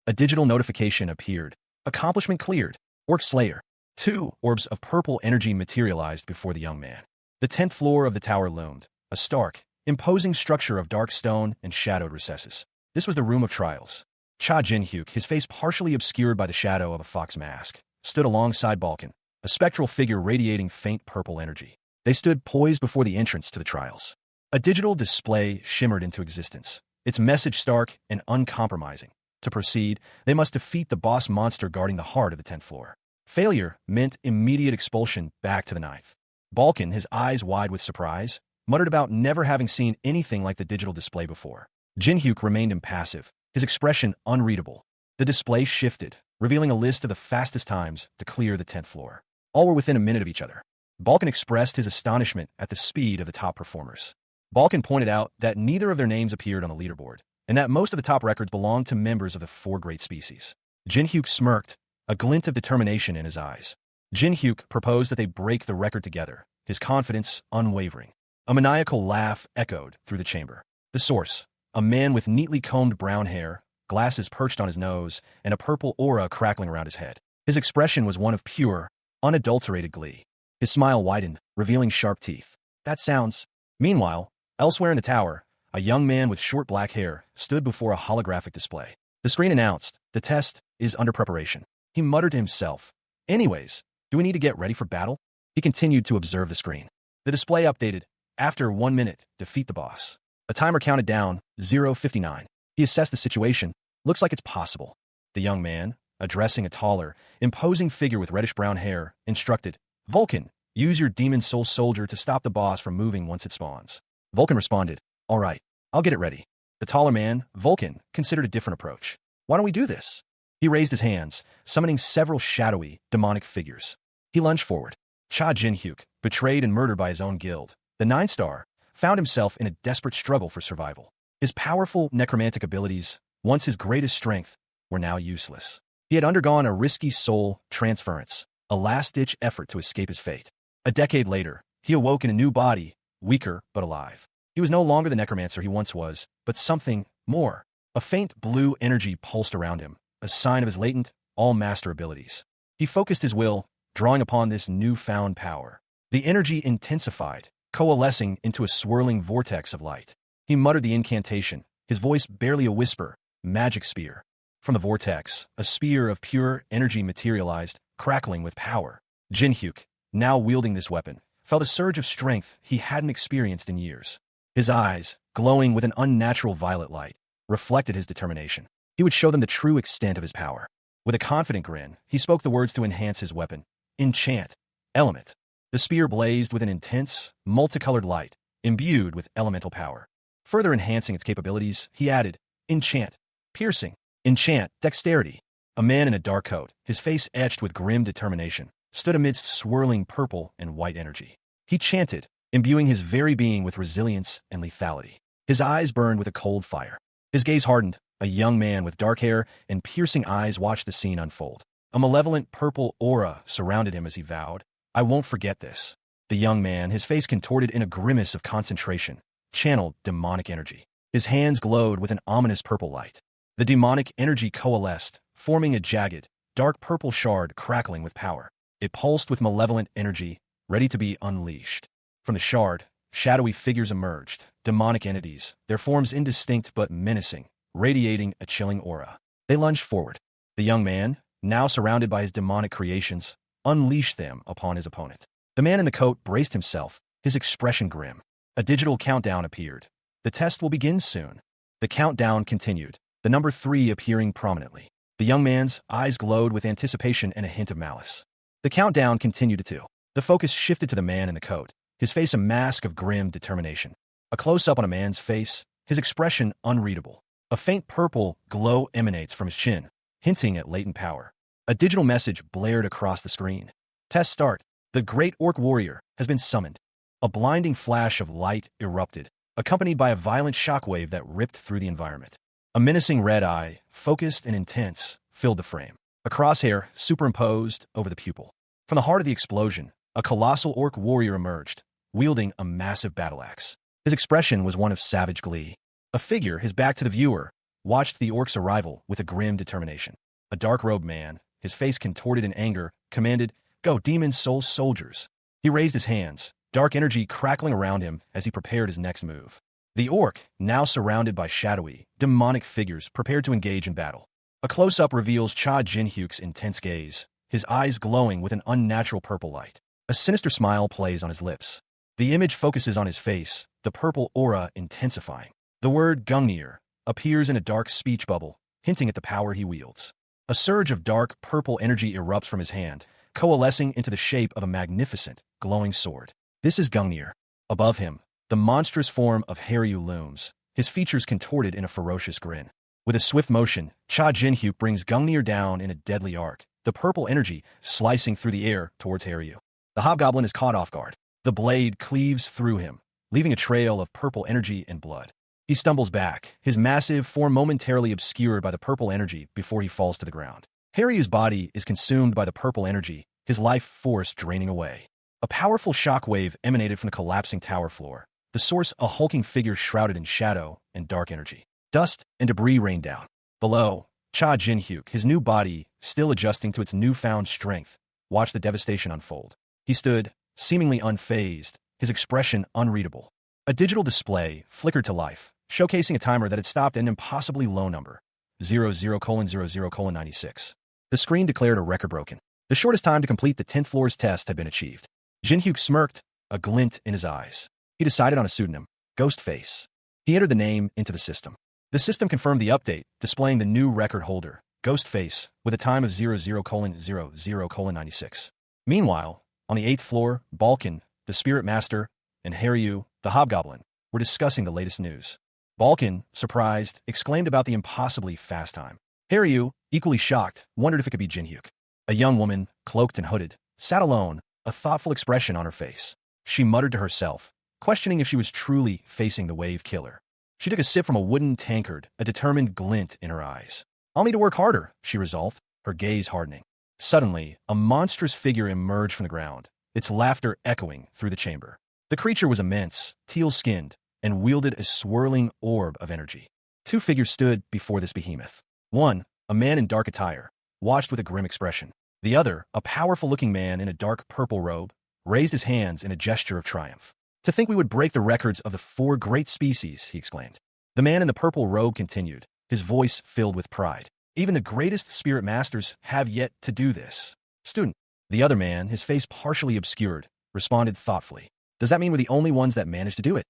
A: A digital notification appeared. Accomplishment cleared. Orc Slayer. 2 orbs of purple energy materialized before the young man. The 10th floor of the tower loomed, a stark, imposing structure of dark stone and shadowed recesses. This was the room of trials. Cha Jin-hyuk, his face partially obscured by the shadow of a fox mask, stood alongside Balkan, a spectral figure radiating faint purple energy. They stood poised before the entrance to the trials. A digital display shimmered into existence, its message stark and uncompromising. To proceed, they must defeat the boss monster guarding the heart of the 10th floor. Failure meant immediate expulsion back to the 9th. Balkan, his eyes wide with surprise, muttered about never having seen anything like the digital display before. Jin-hyuk remained impassive, his expression unreadable. The display shifted, revealing a list of the fastest times to clear the 10th floor. All were within a minute of each other. Balkan expressed his astonishment at the speed of the top performers. Balkan pointed out that neither of their names appeared on the leaderboard, and that most of the top records belonged to members of the 4 great species. Jin-hyuk smirked, a glint of determination in his eyes. Jin-hyuk proposed that they break the record together, his confidence unwavering. A maniacal laugh echoed through the chamber. The source, a man with neatly combed brown hair, glasses perched on his nose, and a purple aura crackling around his head. His expression was one of pure, unadulterated glee. His smile widened, revealing sharp teeth. That sounds... Meanwhile, elsewhere in the tower, a young man with short black hair stood before a holographic display. The screen announced, The test is under preparation. He muttered to himself, Anyways, do we need to get ready for battle? He continued to observe the screen. The display updated. After 1 minute, defeat the boss. A timer counted down, 0:59. He assessed the situation. Looks like it's possible. The young man, addressing a taller, imposing figure with reddish-brown hair, instructed, Vulcan, use your demon soul soldier to stop the boss from moving once it spawns. Vulcan responded, All right, I'll get it ready. The taller man, Vulcan, considered a different approach. Why don't we do this? He raised his hands, summoning several shadowy, demonic figures. He lunged forward. Cha Jin-hyuk, betrayed and murdered by his own guild, the 9-star, found himself in a desperate struggle for survival. His powerful necromantic abilities, once his greatest strength, were now useless. He had undergone a risky soul transference, a last-ditch effort to escape his fate. A decade later, he awoke in a new body, weaker but alive. He was no longer the necromancer he once was, but something more. A faint blue energy pulsed around him, a sign of his latent, all-master abilities. He focused his will, drawing upon this newfound power. The energy intensified, coalescing into a swirling vortex of light. He muttered the incantation, his voice barely a whisper, Magic Spear. From the vortex, a spear of pure energy materialized, crackling with power. Jin-hyuk, now wielding this weapon, felt a surge of strength he hadn't experienced in years. His eyes, glowing with an unnatural violet light, reflected his determination. He would show them the true extent of his power. With a confident grin, he spoke the words to enhance his weapon. Enchant. Element. The spear blazed with an intense, multicolored light, imbued with elemental power. Further enhancing its capabilities, he added, Enchant. Piercing. Enchant. Dexterity. A man in a dark coat, his face etched with grim determination, stood amidst swirling purple and white energy. He chanted, imbuing his very being with resilience and lethality. His eyes burned with a cold fire. His gaze hardened. A young man with dark hair and piercing eyes watched the scene unfold. A malevolent purple aura surrounded him as he vowed, I won't forget this. The young man, his face contorted in a grimace of concentration, channeled demonic energy. His hands glowed with an ominous purple light. The demonic energy coalesced, forming a jagged, dark purple shard crackling with power. It pulsed with malevolent energy, ready to be unleashed. From the shard, shadowy figures emerged, demonic entities, their forms indistinct but menacing, radiating a chilling aura. They lunged forward. The young man, now surrounded by his demonic creations, unleashed them upon his opponent. The man in the coat braced himself, his expression grim. A digital countdown appeared. The test will begin soon. The countdown continued, the number 3 appearing prominently. The young man's eyes glowed with anticipation and a hint of malice. The countdown continued to 2. The focus shifted to the man in the coat, his face a mask of grim determination. A close-up on a man's face, his expression unreadable. A faint purple glow emanates from his chin, hinting at latent power. A digital message blared across the screen. Test start. The great orc warrior has been summoned. A blinding flash of light erupted, accompanied by a violent shockwave that ripped through the environment. A menacing red eye, focused and intense, filled the frame. A crosshair superimposed over the pupil. From the heart of the explosion, a colossal orc warrior emerged, wielding a massive battle axe. His expression was one of savage glee. A figure, his back to the viewer, watched the orc's arrival with a grim determination. A dark-robed man, his face contorted in anger, commanded, "Go, demon soul soldiers." He raised his hands, dark energy crackling around him as he prepared his next move. The orc, now surrounded by shadowy, demonic figures, prepared to engage in battle. A close-up reveals Cha Jin-hyuk's intense gaze, his eyes glowing with an unnatural purple light. A sinister smile plays on his lips. The image focuses on his face, the purple aura intensifying. The word Gungnir appears in a dark speech bubble, hinting at the power he wields. A surge of dark purple energy erupts from his hand, coalescing into the shape of a magnificent, glowing sword. This is Gungnir. Above him, the monstrous form of Haryu looms, his features contorted in a ferocious grin. With a swift motion, Cha Jin-hyuk brings Gungnir down in a deadly arc, the purple energy slicing through the air towards Haryu. The hobgoblin is caught off guard. The blade cleaves through him, leaving a trail of purple energy and blood. He stumbles back, his massive form momentarily obscured by the purple energy before he falls to the ground. Haryu's body is consumed by the purple energy, his life force draining away. A powerful shockwave emanated from the collapsing tower floor, the source a hulking figure shrouded in shadow and dark energy. Dust and debris rained down. Below, Cha Jin-hyuk, his new body still adjusting to its newfound strength, watched the devastation unfold. He stood, seemingly unfazed, his expression unreadable. A digital display flickered to life, showcasing a timer that had stopped at an impossibly low number, 00:00:96. The screen declared a record broken. The shortest time to complete the 10th floor's test had been achieved. Jin-hyuk smirked, a glint in his eyes. He decided on a pseudonym, Ghostface. He entered the name into the system. The system confirmed the update, displaying the new record holder, Ghostface, with a time of 00:00:96. Meanwhile, on the 8th floor, Balkan, the Spirit Master, and Haryu, the Hobgoblin, were discussing the latest news. Balkan, surprised, exclaimed about the impossibly fast time. Haryu, equally shocked, wondered if it could be Jin-hyuk. A young woman, cloaked and hooded, sat alone, a thoughtful expression on her face. She muttered to herself, questioning if she was truly facing the wave killer. She took a sip from a wooden tankard, a determined glint in her eyes. "I'll need to work harder," she resolved, her gaze hardening. Suddenly, a monstrous figure emerged from the ground, its laughter echoing through the chamber. The creature was immense, teal-skinned, and wielded a swirling orb of energy. 2 figures stood before this behemoth. One, a man in dark attire, watched with a grim expression. The other, a powerful-looking man in a dark purple robe, raised his hands in a gesture of triumph. "To think we would break the records of the 4 great species," he exclaimed. The man in the purple robe continued, his voice filled with pride. "Even the greatest spirit masters have yet to do this." "Student." The other man, his face partially obscured, responded thoughtfully. "Does that mean we're the only ones that managed to do it?"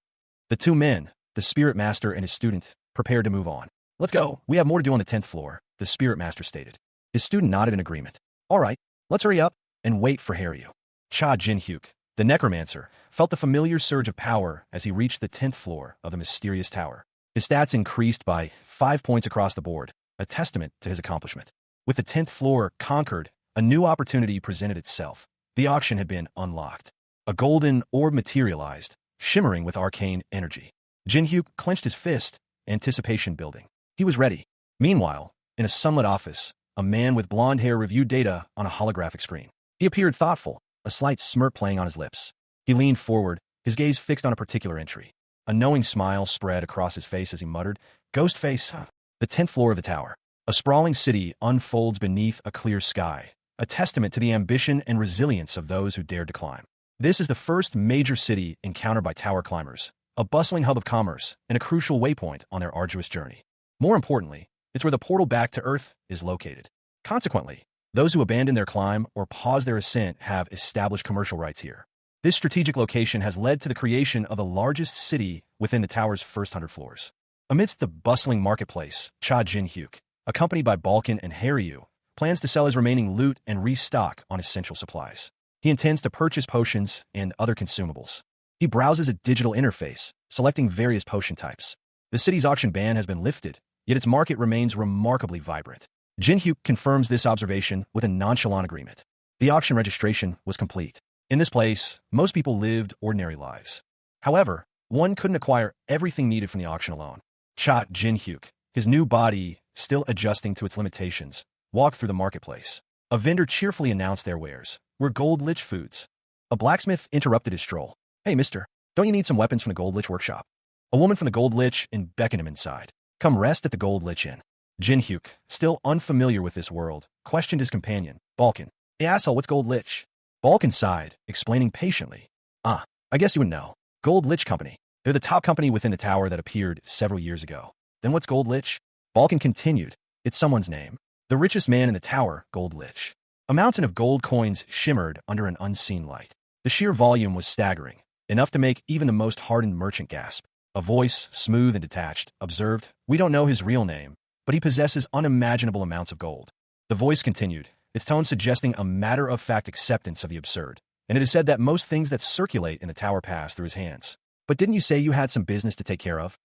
A: The 2 men, the spirit master and his student, prepared to move on. "Let's go. We have more to do on the 10th floor," the spirit master stated. His student nodded in agreement. "All right, let's hurry up and wait for Haryu." Cha Jin-hyuk, the necromancer, felt the familiar surge of power as he reached the 10th floor of the mysterious tower. His stats increased by 5 points across the board, a testament to his accomplishment. With the 10th floor conquered, a new opportunity presented itself. The auction had been unlocked. A golden orb materialized, shimmering with arcane energy. Jin-hyuk clenched his fist, anticipation building. He was ready. Meanwhile, in a sunlit office, a man with blonde hair reviewed data on a holographic screen. He appeared thoughtful, a slight smirk playing on his lips. He leaned forward, his gaze fixed on a particular entry. A knowing smile spread across his face as he muttered, "Ghostface." The 10th floor of the tower. A sprawling city unfolds beneath a clear sky, a testament to the ambition and resilience of those who dared to climb. This is the first major city encountered by tower climbers, a bustling hub of commerce and a crucial waypoint on their arduous journey. More importantly, it's where the portal back to Earth is located. Consequently, those who abandon their climb or pause their ascent have established commercial rights here. This strategic location has led to the creation of the largest city within the tower's first 100 floors. Amidst the bustling marketplace, Cha Jin-hyuk, accompanied by Balkan and Haryu, plans to sell his remaining loot and restock on essential supplies. He intends to purchase potions and other consumables. He browses a digital interface, selecting various potion types. The city's auction ban has been lifted, yet its market remains remarkably vibrant. Jin-hyuk confirms this observation with a nonchalant agreement. The auction registration was complete. In this place, most people lived ordinary lives. However, one couldn't acquire everything needed from the auction alone. Cha Jin-hyuk, his new body still adjusting to its limitations, walked through the marketplace. A vendor cheerfully announced their wares were Gold Lich foods. A blacksmith interrupted his stroll. "Hey, mister, don't you need some weapons from the Gold Lich workshop?" A woman from the Gold Lich beckoned him inside. "Come rest at the Gold Lich Inn." Jin-hyuk, still unfamiliar with this world, questioned his companion, Balkan. "Hey asshole, what's Gold Lich?" Balkan sighed, explaining patiently. I guess you would know. Gold Lich Company. They're the top company within the tower that appeared several years ago." "Then what's Gold Lich?" Balkan continued. "It's someone's name. The richest man in the tower, Gold Lich." A mountain of gold coins shimmered under an unseen light. The sheer volume was staggering, enough to make even the most hardened merchant gasp. A voice, smooth and detached, observed, "We don't know his real name, but he possesses unimaginable amounts of gold." The voice continued, its tone suggesting a matter-of-fact acceptance of the absurd. "And it is said that most things that circulate in the tower pass through his hands. But didn't you say you had some business to take care of?"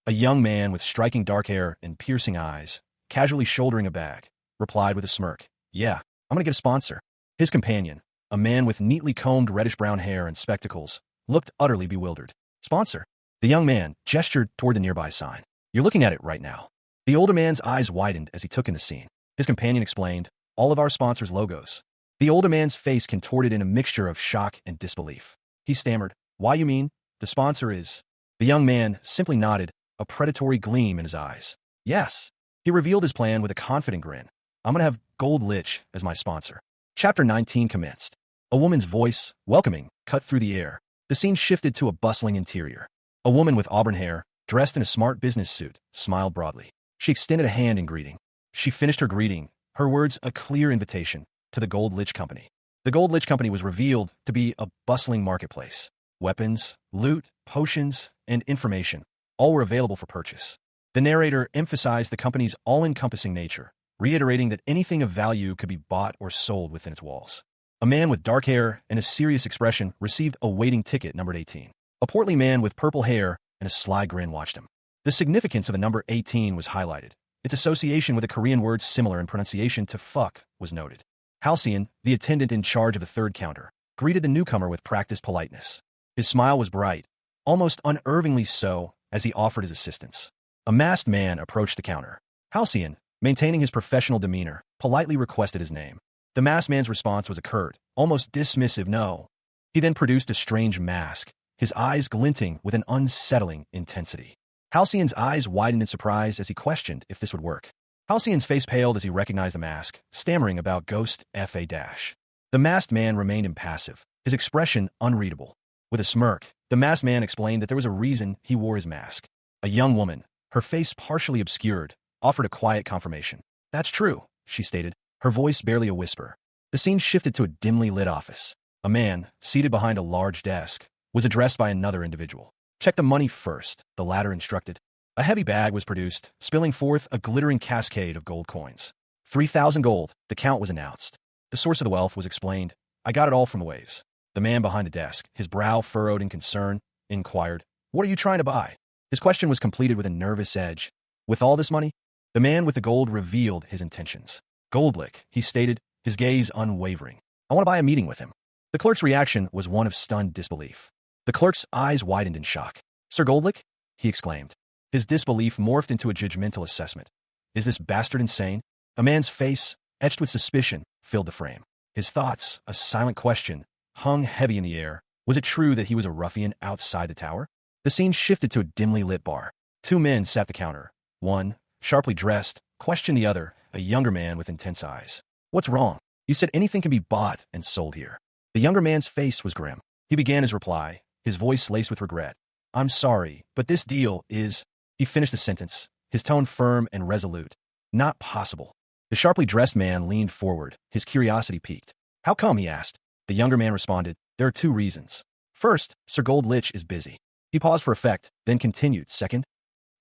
A: A young man with striking dark hair and piercing eyes, casually shouldering a bag, replied with a smirk. "Yeah, I'm gonna get a sponsor." His companion, a man with neatly combed reddish-brown hair and spectacles, looked utterly bewildered. "Sponsor?" The young man gestured toward the nearby sign. "You're looking at it right now." The older man's eyes widened as he took in the scene. His companion explained, "All of our sponsors' logos." The older man's face contorted in a mixture of shock and disbelief. He stammered, "Why, you mean, the sponsor is—" The young man simply nodded, a predatory gleam in his eyes. "Yes." He revealed his plan with a confident grin. "I'm gonna have Gold Lich as my sponsor." Chapter 19 commenced. A woman's voice, welcoming, cut through the air. The scene shifted to a bustling interior. A woman with auburn hair, dressed in a smart business suit, smiled broadly. She extended a hand in greeting. She finished her greeting, her words a clear invitation, to the Gold Lich Company. The Gold Lich Company was revealed to be a bustling marketplace. Weapons, loot, potions, and information, all were available for purchase. The narrator emphasized the company's all-encompassing nature, reiterating that anything of value could be bought or sold within its walls. A man with dark hair and a serious expression received a waiting ticket numbered 18. A portly man with purple hair and a sly grin watched him. The significance of the number 18 was highlighted. Its association with a Korean word similar in pronunciation to fuck was noted. Halcyon, the attendant in charge of the third counter, greeted the newcomer with practiced politeness. His smile was bright, almost unnervingly so, as he offered his assistance. A masked man approached the counter. Halcyon, maintaining his professional demeanor, politely requested his name. The masked man's response was a curt, almost dismissive no. He then produced a strange mask, his eyes glinting with an unsettling intensity. Halcyon's eyes widened in surprise as he questioned if this would work. Halcyon's face paled as he recognized the mask, stammering about Ghost F.A. The masked man remained impassive, his expression unreadable. With a smirk, the masked man explained that there was a reason he wore his mask. A young woman, her face partially obscured, offered a quiet confirmation. "That's true," she stated, her voice barely a whisper. The scene shifted to a dimly lit office. A man, seated behind a large desk, was addressed by another individual. "Check the money first," the latter instructed. A heavy bag was produced, spilling forth a glittering cascade of gold coins. 3,000 gold, the count was announced. The source of the wealth was explained. "I got it all from the waves." The man behind the desk, his brow furrowed in concern, inquired, "What are you trying to buy?" His question was completed with a nervous edge. "With all this money?" The man with the gold revealed his intentions. "Goldblick," he stated, his gaze unwavering. "I want to buy a meeting with him." The clerk's reaction was one of stunned disbelief. The clerk's eyes widened in shock. "Sir Goldblick?" he exclaimed. His disbelief morphed into a judgmental assessment. "Is this bastard insane?" A man's face, etched with suspicion, filled the frame. His thoughts, a silent question, hung heavy in the air. Was it true that he was a ruffian outside the tower? The scene shifted to a dimly lit bar. Two men sat at the counter. One, sharply dressed, questioned the other, a younger man with intense eyes. "What's wrong? You said anything can be bought and sold here." The younger man's face was grim. He began his reply, his voice laced with regret. I'm sorry, but this deal is... He finished the sentence, his tone firm and resolute. Not possible. The sharply dressed man leaned forward, his curiosity piqued. How come, he asked. The younger man responded, there are two reasons. First, Sir Goldlich is busy. He paused for effect, then continued. Second,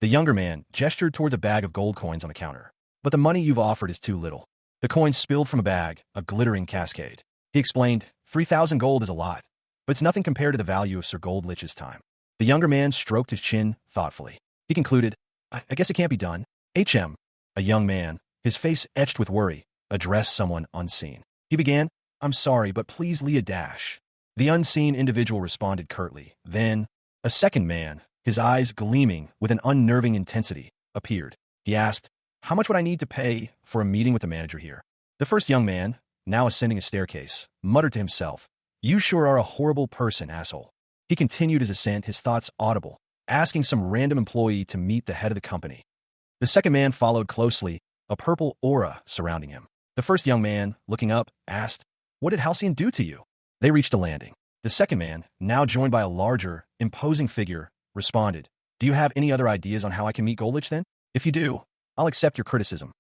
A: the younger man gestured towards a bag of gold coins on the counter. But the money you've offered is too little. The coins spilled from a bag, a glittering cascade. He explained, 3,000 gold is a lot, but it's nothing compared to the value of Sir Goldlich's time. The younger man stroked his chin thoughtfully. He concluded, I guess it can't be done. HM. A young man, his face etched with worry, addressed someone unseen. He began, I'm sorry, but please Leah Dash. The unseen individual responded curtly. Then, a second man, his eyes gleaming with an unnerving intensity, appeared. He asked, how much would I need to pay for a meeting with the manager here? The first young man, now ascending a staircase, muttered to himself, you sure are a horrible person, asshole. He continued his ascent, his thoughts audible, asking some random employee to meet the head of the company. The second man followed closely, a purple aura surrounding him. The first young man, looking up, asked, what did Halcyon do to you? They reached a landing. The second man, now joined by a larger, imposing figure, responded, do you have any other ideas on how I can meet Goldlich then? If you do, I'll accept your criticism.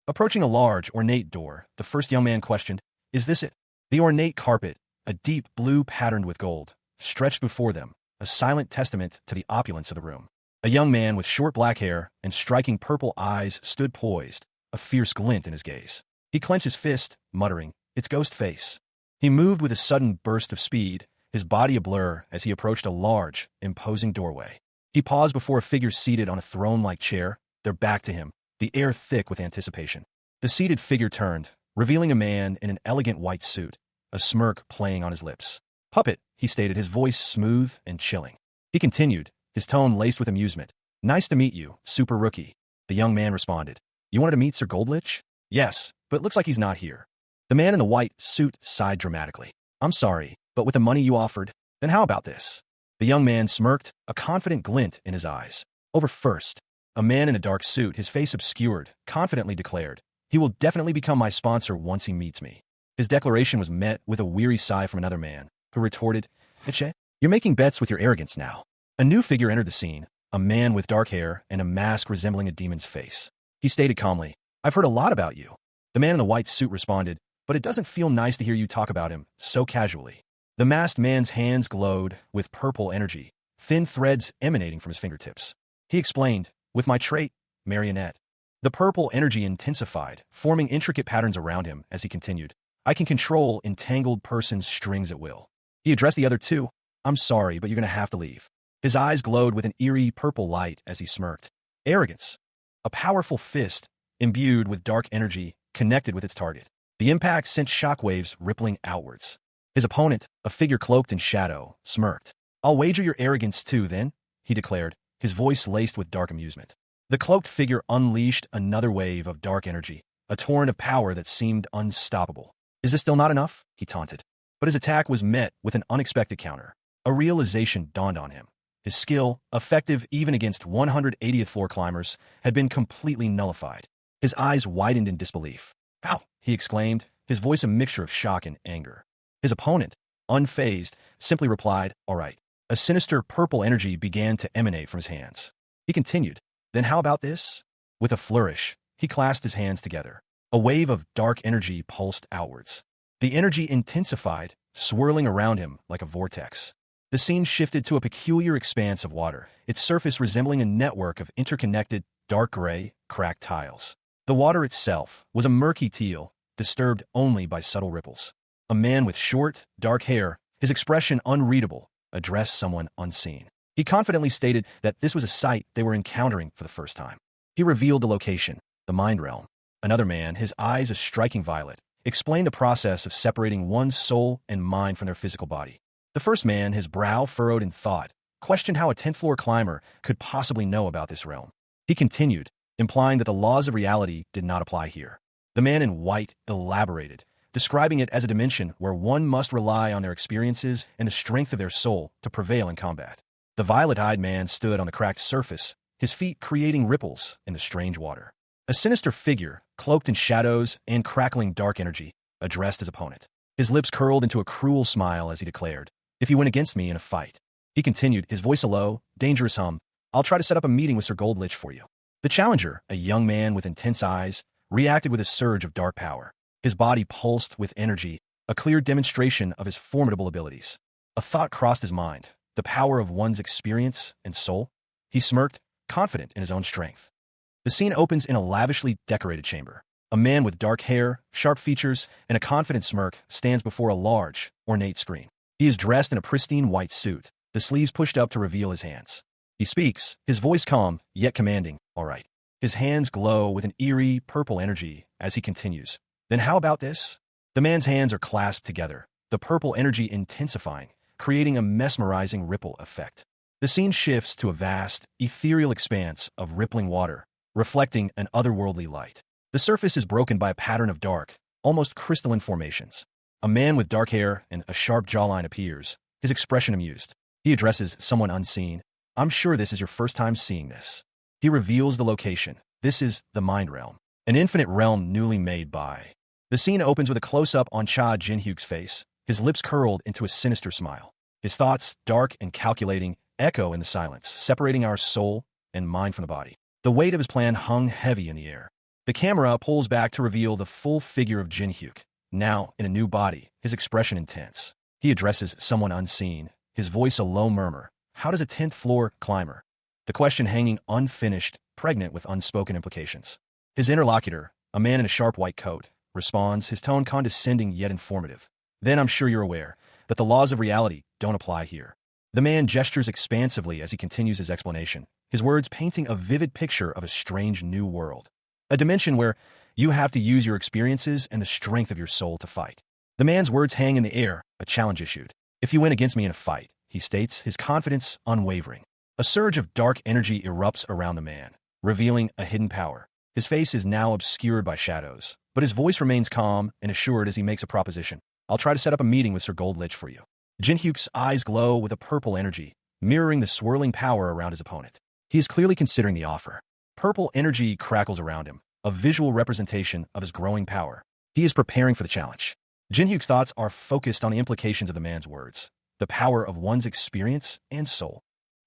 A: Approaching a large, ornate door, the first young man questioned, is this it? The ornate carpet, a deep blue patterned with gold, stretched before them, a silent testament to the opulence of the room. A young man with short black hair and striking purple eyes stood poised, a fierce glint in his gaze. He clenched his fist, muttering, it's ghost face. He moved with a sudden burst of speed, his body a blur as he approached a large, imposing doorway. He paused before a figure seated on a throne-like chair, their back to him, the air thick with anticipation. The seated figure turned, revealing a man in an elegant white suit, a smirk playing on his lips. Puppet, he stated, his voice smooth and chilling. He continued, his tone laced with amusement. Nice to meet you, super rookie. The young man responded. You wanted to meet Sir Goldlich? Yes, but it looks like he's not here. The man in the white suit sighed dramatically. I'm sorry, but with the money you offered, then how about this? The young man smirked, a confident glint in his eyes. Over first. A man in a dark suit, his face obscured, confidently declared, he will definitely become my sponsor once he meets me. His declaration was met with a weary sigh from another man, who retorted, Eche, you're making bets with your arrogance now. A new figure entered the scene, a man with dark hair and a mask resembling a demon's face. He stated calmly, I've heard a lot about you. The man in the white suit responded, but it doesn't feel nice to hear you talk about him so casually. The masked man's hands glowed with purple energy, thin threads emanating from his fingertips. He explained, with my trait, marionette. The purple energy intensified, forming intricate patterns around him as he continued, I can control entangled person's strings at will. He addressed the other two, I'm sorry, but you're going to have to leave. His eyes glowed with an eerie purple light as he smirked. Arrogance. A powerful fist, imbued with dark energy, connected with its target. The impact sent shockwaves rippling outwards. His opponent, a figure cloaked in shadow, smirked. I'll wager your arrogance too, then, he declared, his voice laced with dark amusement. The cloaked figure unleashed another wave of dark energy, a torrent of power that seemed unstoppable. Is this still not enough? He taunted. But his attack was met with an unexpected counter. A realization dawned on him. His skill, effective even against 180th floor climbers, had been completely nullified. His eyes widened in disbelief. Ow! He exclaimed, his voice a mixture of shock and anger. His opponent, unfazed, simply replied, all right. A sinister purple energy began to emanate from his hands. He continued, then how about this? With a flourish, he clasped his hands together. A wave of dark energy pulsed outwards. The energy intensified, swirling around him like a vortex. The scene shifted to a peculiar expanse of water, its surface resembling a network of interconnected, dark gray, cracked tiles. The water itself was a murky teal, disturbed only by subtle ripples. A man with short, dark hair, his expression unreadable, addressed someone unseen. He confidently stated that this was a sight they were encountering for the first time. He revealed the location, the mind realm. Another man, his eyes a striking violet, explained the process of separating one's soul and mind from their physical body. The first man, his brow furrowed in thought, questioned how a 10th floor climber could possibly know about this realm. He continued, implying that the laws of reality did not apply here. The man in white elaborated, describing it as a dimension where one must rely on their experiences and the strength of their soul to prevail in combat. The violet-eyed man stood on the cracked surface, his feet creating ripples in the strange water. A sinister figure, cloaked in shadows and crackling dark energy, addressed his opponent. His lips curled into a cruel smile as he declared, if you win against me in a fight. He continued, his voice a low, dangerous hum. I'll try to set up a meeting with Sir Goldlich for you. The challenger, a young man with intense eyes, reacted with a surge of dark power. His body pulsed with energy, a clear demonstration of his formidable abilities. A thought crossed his mind, the power of one's experience and soul. He smirked, confident in his own strength. The scene opens in a lavishly decorated chamber. A man with dark hair, sharp features, and a confident smirk stands before a large, ornate screen. He is dressed in a pristine white suit, the sleeves pushed up to reveal his hands. He speaks, his voice calm, yet commanding, all right. His hands glow with an eerie, purple energy as he continues. Then how about this? The man's hands are clasped together, the purple energy intensifying, creating a mesmerizing ripple effect. The scene shifts to a vast, ethereal expanse of rippling water, reflecting an otherworldly light. The surface is broken by a pattern of dark, almost crystalline formations. A man with dark hair and a sharp jawline appears, his expression amused. He addresses someone unseen. I'm sure this is your first time seeing this. He reveals the location. This is the Mind Realm, an infinite realm newly made by. The scene opens with a close-up on Cha Jin-hyuk's face, his lips curled into a sinister smile. His thoughts, dark and calculating, echo in the silence, separating our soul and mind from the body. The weight of his plan hung heavy in the air. The camera pulls back to reveal the full figure of Jin-hyuk, now in a new body, his expression intense. He addresses someone unseen, his voice a low murmur. How does a 10th floor climber? The question hanging unfinished, pregnant with unspoken implications. His interlocutor, a man in a sharp white coat, responds, his tone condescending yet informative. Then I'm sure you're aware that the laws of reality don't apply here. The man gestures expansively as he continues his explanation, his words painting a vivid picture of a strange new world. A dimension where you have to use your experiences and the strength of your soul to fight. The man's words hang in the air, a challenge issued. If you win against me in a fight, he states, his confidence unwavering. A surge of dark energy erupts around the man, revealing a hidden power. His face is now obscured by shadows, but his voice remains calm and assured as he makes a proposition. I'll try to set up a meeting with Sir Goldlich for you. Jin-hyuk's eyes glow with a purple energy, mirroring the swirling power around his opponent. He is clearly considering the offer. Purple energy crackles around him, a visual representation of his growing power. He is preparing for the challenge. Jin-hyuk's thoughts are focused on the implications of the man's words, the power of one's experience and soul.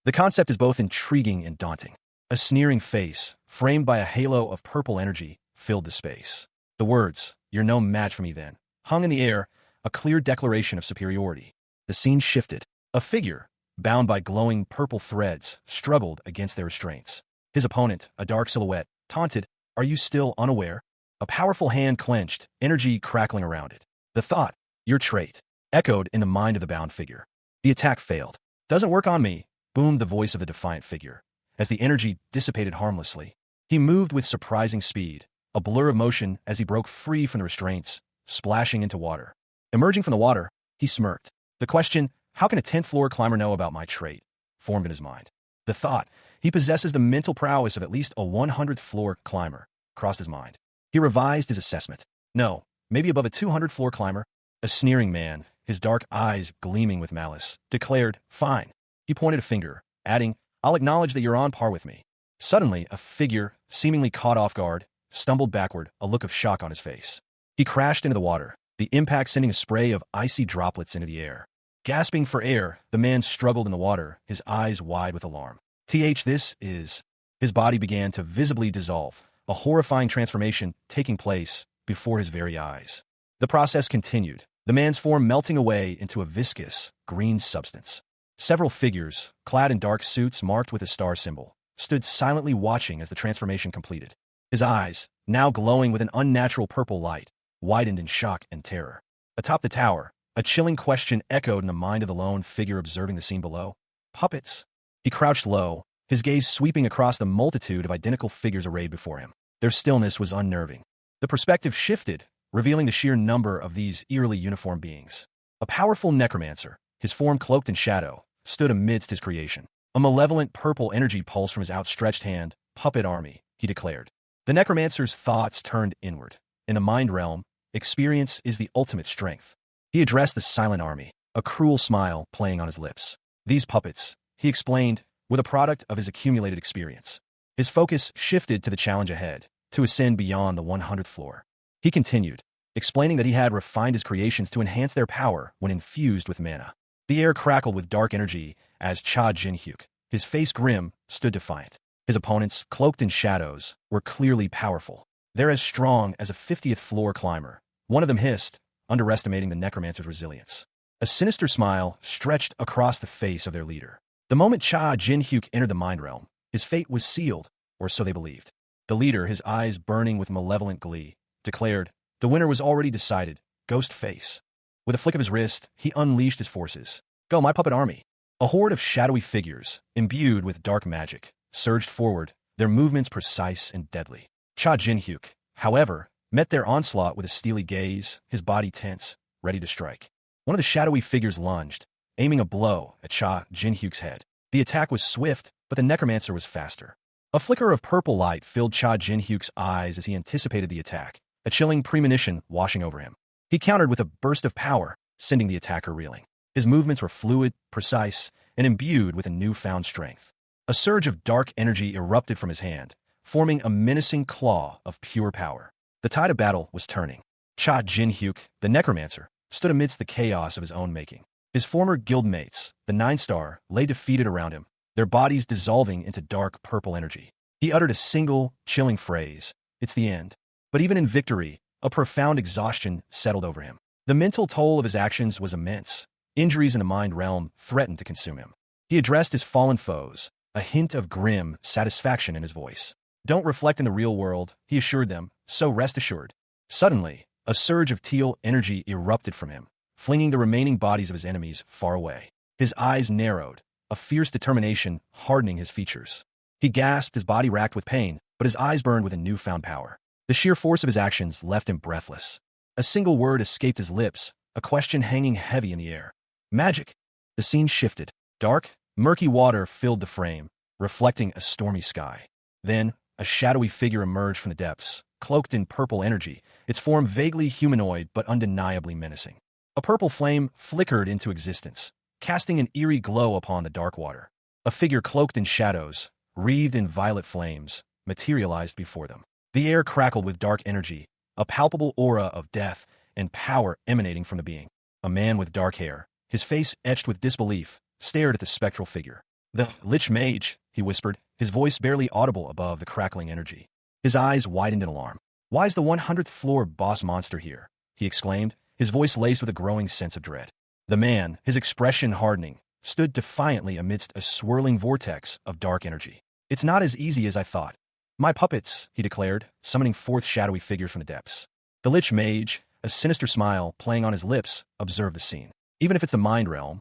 A: The concept is both intriguing and daunting. A sneering face, framed by a halo of purple energy, filled the space. The words, "You're no match for me then," hung in the air, a clear declaration of superiority. The scene shifted. A figure, bound by glowing purple threads, struggled against their restraints. His opponent, a dark silhouette, taunted, "Are you still unaware?" A powerful hand clenched, energy crackling around it. The thought, "Your trait," echoed in the mind of the bound figure. The attack failed. "Doesn't work on me," boomed the voice of the defiant figure, as the energy dissipated harmlessly. He moved with surprising speed, a blur of motion as he broke free from the restraints, splashing into water. Emerging from the water, he smirked. The question, "How can a 10th floor climber know about my trait?" formed in his mind. The thought, "He possesses the mental prowess of at least a 100th floor climber," crossed his mind. He revised his assessment. No, maybe above a 200th floor climber. A sneering man, his dark eyes gleaming with malice, declared, "Fine." He pointed a finger, adding, "I'll acknowledge that you're on par with me." Suddenly, a figure, seemingly caught off guard, stumbled backward, a look of shock on his face. He crashed into the water, the impact sending a spray of icy droplets into the air. Gasping for air, the man struggled in the water, his eyes wide with alarm. This is... His body began to visibly dissolve, a horrifying transformation taking place before his very eyes. The process continued, the man's form melting away into a viscous, green substance. Several figures, clad in dark suits marked with a star symbol, stood silently watching as the transformation completed. His eyes, now glowing with an unnatural purple light, widened in shock and terror. Atop the tower, a chilling question echoed in the mind of the lone figure observing the scene below. Puppets. He crouched low, his gaze sweeping across the multitude of identical figures arrayed before him. Their stillness was unnerving. The perspective shifted, revealing the sheer number of these eerily uniformed beings. A powerful necromancer, his form cloaked in shadow, stood amidst his creation. A malevolent purple energy pulsed from his outstretched hand. "Puppet army," he declared. The necromancer's thoughts turned inward. In the mind realm, experience is the ultimate strength. He addressed the silent army, a cruel smile playing on his lips. These puppets, he explained, were the product of his accumulated experience. His focus shifted to the challenge ahead, to ascend beyond the 100th floor. He continued, explaining that he had refined his creations to enhance their power when infused with mana. The air crackled with dark energy as Cha Jin-hyuk, his face grim, stood defiant. His opponents, cloaked in shadows, were clearly powerful. They're as strong as a 50th floor climber. One of them hissed, underestimating the necromancer's resilience. A sinister smile stretched across the face of their leader. The moment Cha Jin-hyuk entered the mind realm, his fate was sealed, or so they believed. The leader, his eyes burning with malevolent glee, declared, the winner was already decided, Ghost Face. With a flick of his wrist, he unleashed his forces. Go, my puppet army! A horde of shadowy figures, imbued with dark magic, surged forward, their movements precise and deadly. Cha Jin-hyuk, however, met their onslaught with a steely gaze, his body tense, ready to strike. One of the shadowy figures lunged, aiming a blow at Cha Jin-hyuk's head. The attack was swift, but the necromancer was faster. A flicker of purple light filled Cha Jin-hyuk's eyes as he anticipated the attack, a chilling premonition washing over him. He countered with a burst of power, sending the attacker reeling. His movements were fluid, precise, and imbued with a newfound strength. A surge of dark energy erupted from his hand, forming a menacing claw of pure power. The tide of battle was turning. Cha Jin-hyuk, the necromancer, stood amidst the chaos of his own making. His former guildmates, the Nine-Star, lay defeated around him, their bodies dissolving into dark purple energy. He uttered a single, chilling phrase, "It's the end." But even in victory, a profound exhaustion settled over him. The mental toll of his actions was immense. Injuries in the mind realm threatened to consume him. He addressed his fallen foes, a hint of grim satisfaction in his voice. Don't reflect in the real world, he assured them, so rest assured. Suddenly, a surge of teal energy erupted from him, flinging the remaining bodies of his enemies far away. His eyes narrowed, a fierce determination hardening his features. He gasped, his body racked with pain, but his eyes burned with a newfound power. The sheer force of his actions left him breathless. A single word escaped his lips, a question hanging heavy in the air. Magic! The scene shifted. Dark, murky water filled the frame, reflecting a stormy sky. Then, a shadowy figure emerged from the depths, cloaked in purple energy, its form vaguely humanoid but undeniably menacing. A purple flame flickered into existence, casting an eerie glow upon the dark water. A figure cloaked in shadows, wreathed in violet flames, materialized before them. The air crackled with dark energy, a palpable aura of death and power emanating from the being. A man with dark hair, his face etched with disbelief, stared at the spectral figure. "The Lich Mage," he whispered, his voice barely audible above the crackling energy. His eyes widened in alarm. "Why's the 100th floor boss monster here?" he exclaimed, his voice laced with a growing sense of dread. The man, his expression hardening, stood defiantly amidst a swirling vortex of dark energy. "It's not as easy as I thought. My puppets," he declared, summoning forth shadowy figures from the depths. The Lich Mage, a sinister smile playing on his lips, observed the scene. "Even if it's the mind realm,"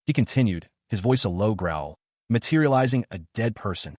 A: he continued, his voice a low growl, materializing a dead person.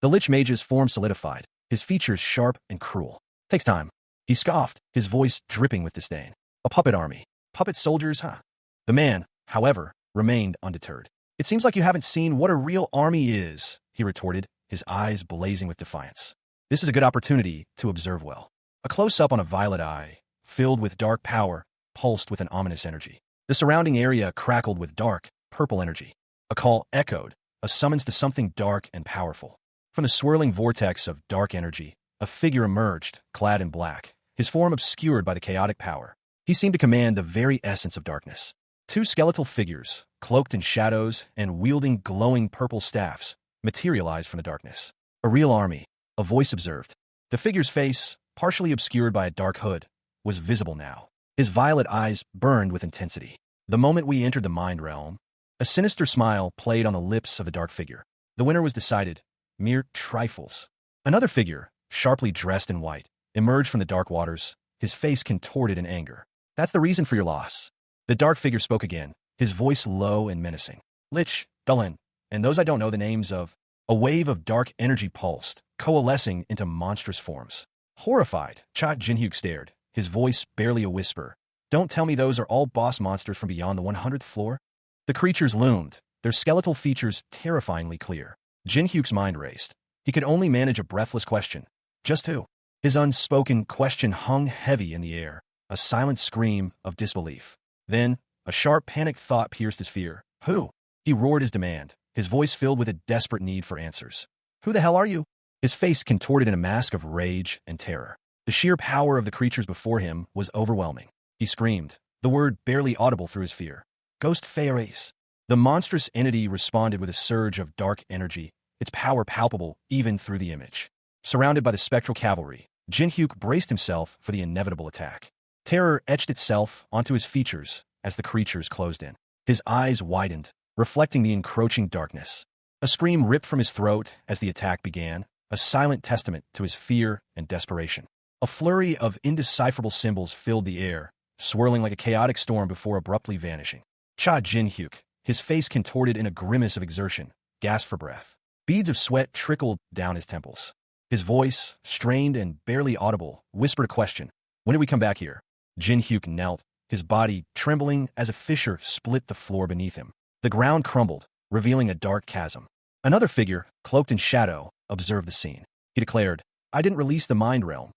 A: The Lich Mage's form solidified, his features sharp and cruel. "Takes time," he scoffed, his voice dripping with disdain. "A puppet army. Puppet soldiers, huh?" The man, however, remained undeterred. "It seems like you haven't seen what a real army is," he retorted, his eyes blazing with defiance. "This is a good opportunity to observe well." A close-up on a violet eye, filled with dark power, pulsed with an ominous energy. The surrounding area crackled with dark, purple energy. A call echoed, a summons to something dark and powerful. From the swirling vortex of dark energy, a figure emerged, clad in black, his form obscured by the chaotic power. He seemed to command the very essence of darkness. Two skeletal figures, cloaked in shadows and wielding glowing purple staffs, materialized from the darkness. "A real army," a voice observed. The figure's face, partially obscured by a dark hood, was visible now. His violet eyes burned with intensity. "The moment we entered the mind realm," a sinister smile played on the lips of the dark figure. "The winner was decided. Mere trifles." Another figure, sharply dressed in white, emerged from the dark waters, his face contorted in anger. "That's the reason for your loss." The dark figure spoke again, his voice low and menacing. "Lich, Dullin, and those I don't know the names of." A wave of dark energy pulsed, coalescing into monstrous forms. Horrified, Cha Jin-hyuk stared, his voice barely a whisper. "Don't tell me those are all boss monsters from beyond the 100th floor?" The creatures loomed, their skeletal features terrifyingly clear. Jin-hyuk's mind raced. He could only manage a breathless question. Just who? His unspoken question hung heavy in the air, a silent scream of disbelief. Then, a sharp panicked thought pierced his fear. "Who?" He roared his demand, his voice filled with a desperate need for answers. "Who the hell are you?" His face contorted in a mask of rage and terror. The sheer power of the creatures before him was overwhelming. He screamed, the word barely audible through his fear. "Ghost Fairies." The monstrous entity responded with a surge of dark energy, its power palpable even through the image. Surrounded by the spectral cavalry, Jin-hyuk braced himself for the inevitable attack. Terror etched itself onto his features as the creatures closed in. His eyes widened, reflecting the encroaching darkness. A scream ripped from his throat as the attack began, a silent testament to his fear and desperation. A flurry of indecipherable symbols filled the air, swirling like a chaotic storm before abruptly vanishing. Jin-hyuk, his face contorted in a grimace of exertion, gasped for breath. Beads of sweat trickled down his temples. His voice, strained and barely audible, whispered a question. When did we come back here? Jin-hyuk knelt, his body trembling as a fissure split the floor beneath him. The ground crumbled, revealing a dark chasm. Another figure, cloaked in shadow, observed the scene. He declared, I didn't release the mind realm.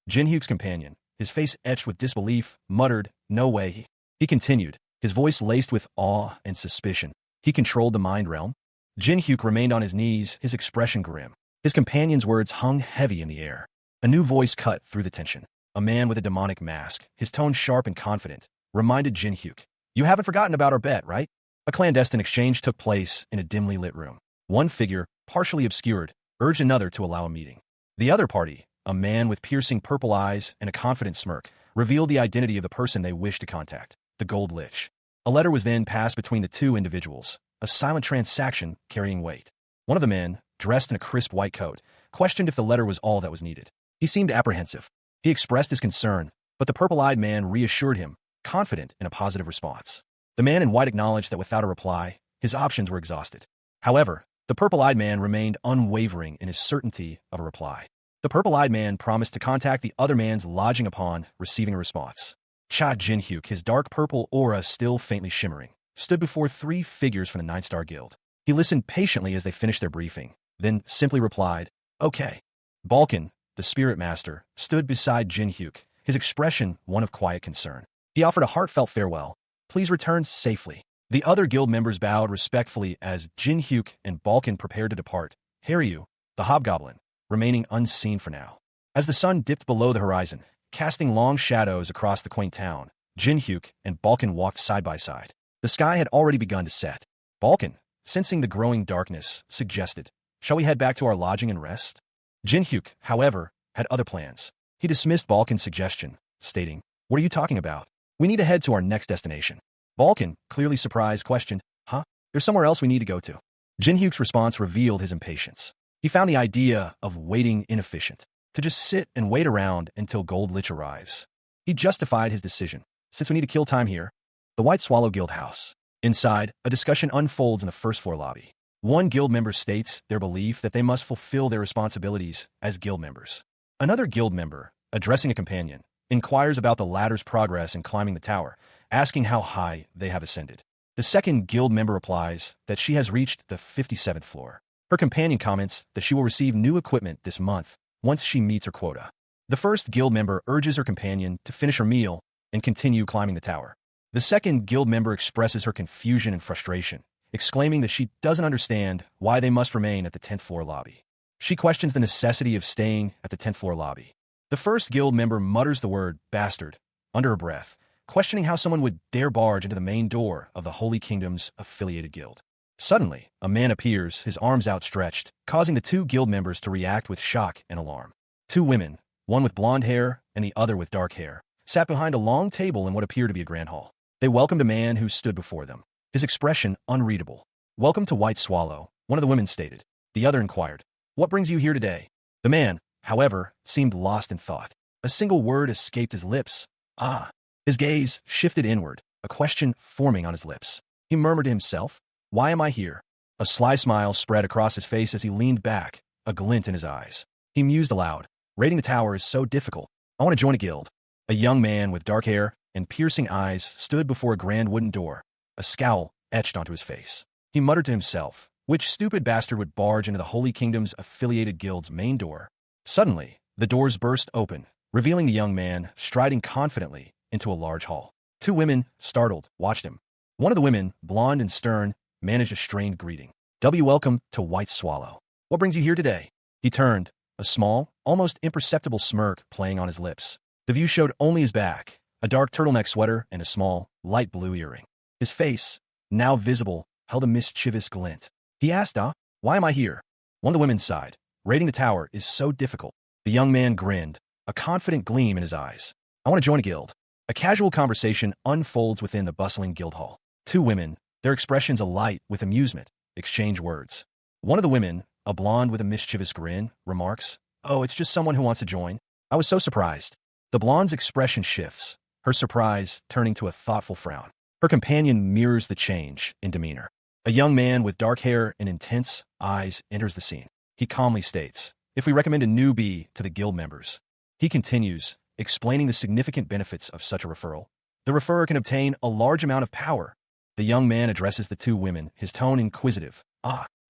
A: Jin-hyuk's companion, his face etched with disbelief, muttered, no way. He continued, his voice laced with awe and suspicion. He controlled the mind realm? Jin-hyuk remained on his knees, his expression grim. His companion's words hung heavy in the air. A new voice cut through the tension. A man with a demonic mask, his tone sharp and confident, reminded Jin-hyuk, you haven't forgotten about our bet, right? A clandestine exchange took place in a dimly lit room. One figure, partially obscured, urged another to allow a meeting. The other party, a man with piercing purple eyes and a confident smirk, revealed the identity of the person they wished to contact, the Gold Lich. A letter was then passed between the two individuals, a silent transaction carrying weight. One of the men, dressed in a crisp white coat, questioned if the letter was all that was needed. He seemed apprehensive. He expressed his concern, but the purple-eyed man reassured him, confident in a positive response. The man in white acknowledged that without a reply, his options were exhausted. However, the purple-eyed man remained unwavering in his certainty of a reply. The purple-eyed man promised to contact the other man's lodging upon receiving a response. Jin-hyuk, his dark purple aura still faintly shimmering, stood before three figures from the Nine-Star Guild. He listened patiently as they finished their briefing, then simply replied, okay. Balkan, the spirit master, stood beside Jin-hyuk, his expression one of quiet concern. He offered a heartfelt farewell. Please return safely. The other guild members bowed respectfully as Jin-hyuk and Balkan prepared to depart, Haryu, the hobgoblin, remaining unseen for now. As the sun dipped below the horizon, casting long shadows across the quaint town, Jin-hyuk and Balkan walked side by side. The sky had already begun to set. Balkan, sensing the growing darkness, suggested, shall we head back to our lodging and rest? Jin-hyuk, however, had other plans. He dismissed Balkan's suggestion, stating, what are you talking about? We need to head to our next destination. Balkan, clearly surprised, questioned, huh? There's somewhere else we need to go to. Jin-hyuk's response revealed his impatience. He found the idea of waiting inefficient. To just sit and wait around until Gold Lich arrives. He justified his decision. Since we need to kill time here, the White Swallow Guild House. Inside, a discussion unfolds in the first-floor lobby. One guild member states their belief that they must fulfill their responsibilities as guild members. Another guild member, addressing a companion, inquires about the latter's progress in climbing the tower, asking how high they have ascended. The second guild member replies that she has reached the 57th floor. Her companion comments that she will receive new equipment this month once she meets her quota. The first guild member urges her companion to finish her meal and continue climbing the tower. The second guild member expresses her confusion and frustration, exclaiming that she doesn't understand why they must remain at the 10th floor lobby. She questions the necessity of staying at the 10th floor lobby. The first guild member mutters the word bastard under her breath, questioning how someone would dare barge into the main door of the Holy Kingdom's affiliated guild. Suddenly, a man appears, his arms outstretched, causing the two guild members to react with shock and alarm. Two women, one with blonde hair and the other with dark hair, sat behind a long table in what appeared to be a grand hall. They welcomed a man who stood before them, his expression unreadable. Welcome to White Swallow, one of the women stated. The other inquired, what brings you here today? The man, however, seemed lost in thought. A single word escaped his lips. Ah. His gaze shifted inward, a question forming on his lips. He murmured to himself, why am I here? A sly smile spread across his face as he leaned back, a glint in his eyes. He mused aloud, raiding the tower is so difficult. I want to join a guild. A young man with dark hair and piercing eyes stood before a grand wooden door, a scowl etched onto his face. He muttered to himself, which stupid bastard would barge into the Holy Kingdom's affiliated guild's main door? Suddenly, the doors burst open, revealing the young man striding confidently into a large hall. Two women, startled, watched him. One of the women, blonde and stern, managed a strained greeting. Welcome to White Swallow. What brings you here today? He turned, a small, almost imperceptible smirk playing on his lips. The view showed only his back, a dark turtleneck sweater and a small, light blue earring. His face, now visible, held a mischievous glint. He asked, why am I here? One of the women sighed. Raiding the tower is so difficult. The young man grinned, a confident gleam in his eyes. I want to join a guild. A casual conversation unfolds within the bustling guild hall. Two women, their expressions alight with amusement, exchange words. One of the women, a blonde with a mischievous grin, remarks, oh, it's just someone who wants to join. I was so surprised. The blonde's expression shifts, her surprise turning to a thoughtful frown. Her companion mirrors the change in demeanor. A young man with dark hair and intense eyes enters the scene. He calmly states, if we recommend a newbie to the guild members. He continues, explaining the significant benefits of such a referral. The referrer can obtain a large amount of power. The young man addresses the two women, his tone inquisitive.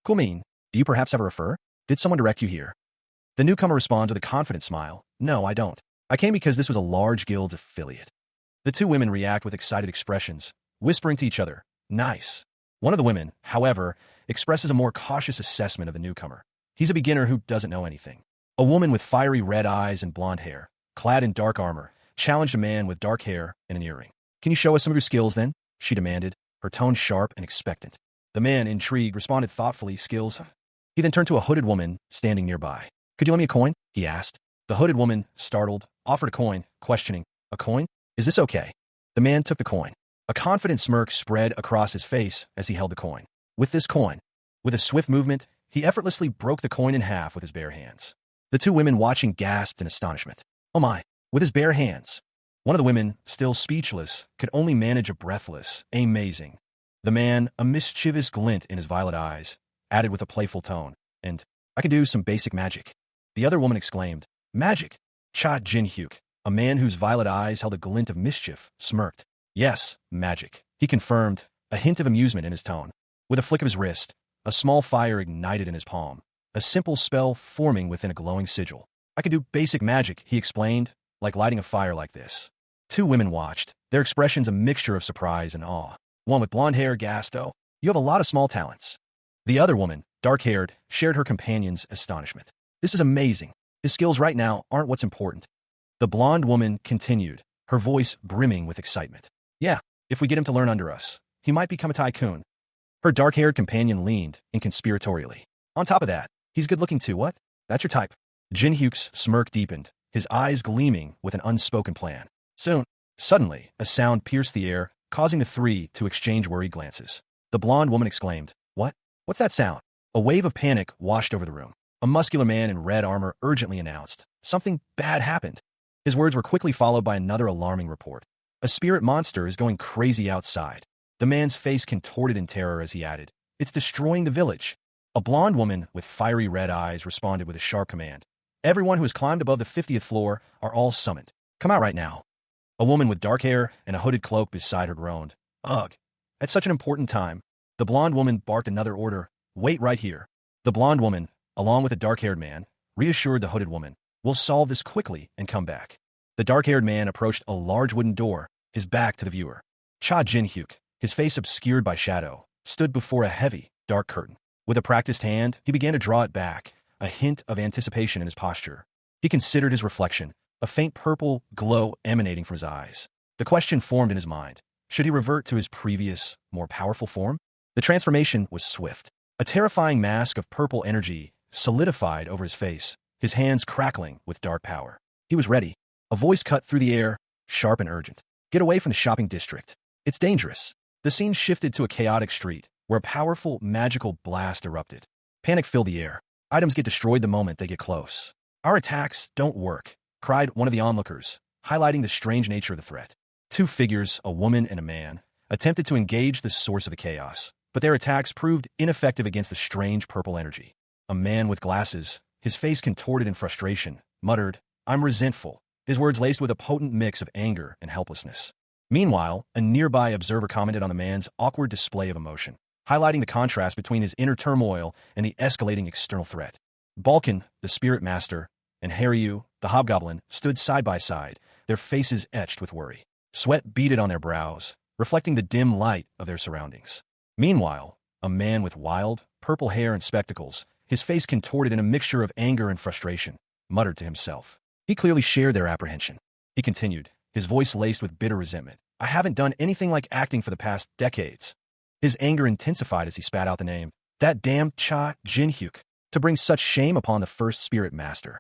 A: Cool mean. Do you perhaps have a referrer? Did someone direct you here? The newcomer responds with a confident smile. No, I don't. I came because this was a large guild's affiliate. The two women react with excited expressions, whispering to each other, nice. One of the women, however, expresses a more cautious assessment of the newcomer. He's a beginner who doesn't know anything. A woman with fiery red eyes and blonde hair, clad in dark armor, challenged a man with dark hair and an earring. Can you show us some of your skills then? She demanded, her tone sharp and expectant. The man, intrigued, responded thoughtfully, skills. He then turned to a hooded woman standing nearby. Could you lend me a coin? He asked. The hooded woman, startled, offered a coin, questioning, a coin? Is this okay? The man took the coin. A confident smirk spread across his face as he held the coin. With this coin, with a swift movement, he effortlessly broke the coin in half with his bare hands. The two women watching gasped in astonishment. Oh my, with his bare hands. One of the women, still speechless, could only manage a breathless, amazing. The man, a mischievous glint in his violet eyes, added with a playful tone, and I can do some basic magic. The other woman exclaimed, magic? Cha Jin-hyuk, a man whose violet eyes held a glint of mischief, smirked. Yes, magic. He confirmed, a hint of amusement in his tone. With a flick of his wrist, a small fire ignited in his palm, a simple spell forming within a glowing sigil. I can do basic magic, he explained, like lighting a fire like this. Two women watched, their expressions a mixture of surprise and awe. One with blonde hair gasped, oh, you have a lot of small talents. The other woman, dark-haired, shared her companion's astonishment. This is amazing. His skills right now aren't what's important. The blonde woman continued, her voice brimming with excitement. Yeah, if we get him to learn under us, he might become a tycoon. Her dark-haired companion leaned inconspiratorially. On top of that, he's good-looking too, what? That's your type. Jin-hyuk's smirk deepened, his eyes gleaming with an unspoken plan. Soon, suddenly, a sound pierced the air, causing the three to exchange worried glances. The blonde woman exclaimed, what? What's that sound? A wave of panic washed over the room. A muscular man in red armor urgently announced, something bad happened. His words were quickly followed by another alarming report. A spirit monster is going crazy outside. The man's face contorted in terror as he added, it's destroying the village. A blonde woman with fiery red eyes responded with a sharp command. Everyone who has climbed above the 50th floor are all summoned. Come out right now. A woman with dark hair and a hooded cloak beside her groaned. Ugh, at such an important time. The blonde woman barked another order. Wait right here. The blonde woman, along with a dark-haired man, reassured the hooded woman. We'll solve this quickly and come back. The dark-haired man approached a large wooden door, his back to the viewer. Cha Jin-hyuk, his face obscured by shadow, stood before a heavy, dark curtain. With a practiced hand, he began to draw it back, a hint of anticipation in his posture. He considered his reflection, a faint purple glow emanating from his eyes. The question formed in his mind. Should he revert to his previous, more powerful form? The transformation was swift. A terrifying mask of purple energy solidified over his face, his hands crackling with dark power. He was ready. A voice cut through the air, sharp and urgent. Get away from the shopping district. It's dangerous. The scene shifted to a chaotic street, where a powerful, magical blast erupted. Panic filled the air. Items get destroyed the moment they get close. Our attacks don't work, cried one of the onlookers, highlighting the strange nature of the threat. Two figures, a woman and a man, attempted to engage the source of the chaos, but their attacks proved ineffective against the strange purple energy. A man with glasses, his face contorted in frustration, muttered, I'm resentful, his words laced with a potent mix of anger and helplessness. Meanwhile, a nearby observer commented on the man's awkward display of emotion, highlighting the contrast between his inner turmoil and the escalating external threat. Balkan, the spirit master, and Haryu, the hobgoblin, stood side by side, their faces etched with worry. Sweat beaded on their brows, reflecting the dim light of their surroundings. Meanwhile, a man with wild, purple hair and spectacles, his face contorted in a mixture of anger and frustration, muttered to himself. He clearly shared their apprehension. He continued, his voice laced with bitter resentment. I haven't done anything like acting for the past decades. His anger intensified as he spat out the name. That damn Cha Jin-hyuk, to bring such shame upon the first spirit master.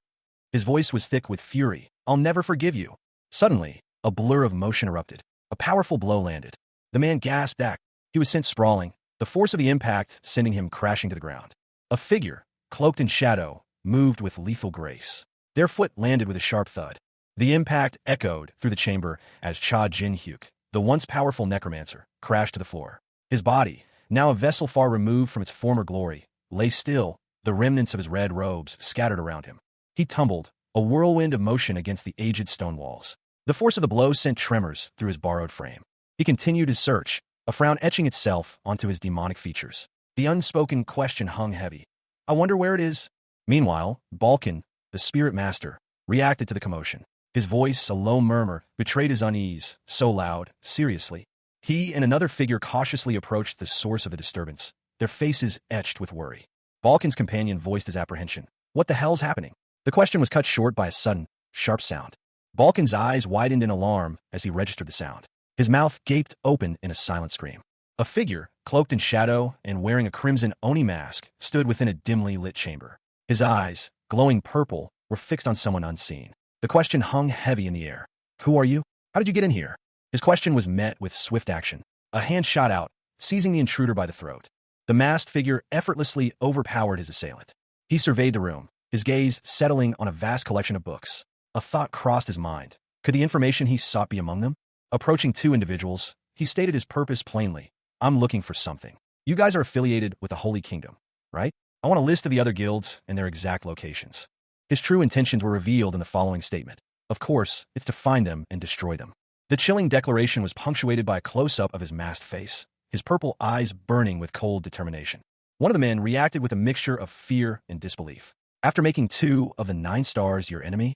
A: His voice was thick with fury. I'll never forgive you. Suddenly, a blur of motion erupted. A powerful blow landed. The man gasped back. He was sent sprawling, the force of the impact sending him crashing to the ground. A figure, cloaked in shadow, moved with lethal grace. Their foot landed with a sharp thud. The impact echoed through the chamber as Cha Jin-hyuk, the once powerful necromancer, crashed to the floor. His body, now a vessel far removed from its former glory, lay still, the remnants of his red robes scattered around him. He tumbled, a whirlwind of motion against the aged stone walls. The force of the blow sent tremors through his borrowed frame. He continued his search, a frown etching itself onto his demonic features. The unspoken question hung heavy. I wonder where it is? Meanwhile, Balkan, the spirit master, reacted to the commotion. His voice, a low murmur, betrayed his unease, so loud, seriously. He and another figure cautiously approached the source of the disturbance, their faces etched with worry. Balkan's companion voiced his apprehension. What the hell's happening? The question was cut short by a sudden, sharp sound. Balkan's eyes widened in alarm as he registered the sound. His mouth gaped open in a silent scream. A figure, cloaked in shadow and wearing a crimson Oni mask, stood within a dimly lit chamber. His eyes, glowing purple, were fixed on someone unseen. The question hung heavy in the air. Who are you? How did you get in here? His question was met with swift action. A hand shot out, seizing the intruder by the throat. The masked figure effortlessly overpowered his assailant. He surveyed the room, his gaze settling on a vast collection of books. A thought crossed his mind. Could the information he sought be among them? Approaching two individuals, he stated his purpose plainly. I'm looking for something. You guys are affiliated with the Holy Kingdom, right? I want a list of the other guilds and their exact locations. His true intentions were revealed in the following statement. Of course, it's to find them and destroy them. The chilling declaration was punctuated by a close-up of his masked face, his purple eyes burning with cold determination. One of the men reacted with a mixture of fear and disbelief. After making 2 of the 9 stars your enemy,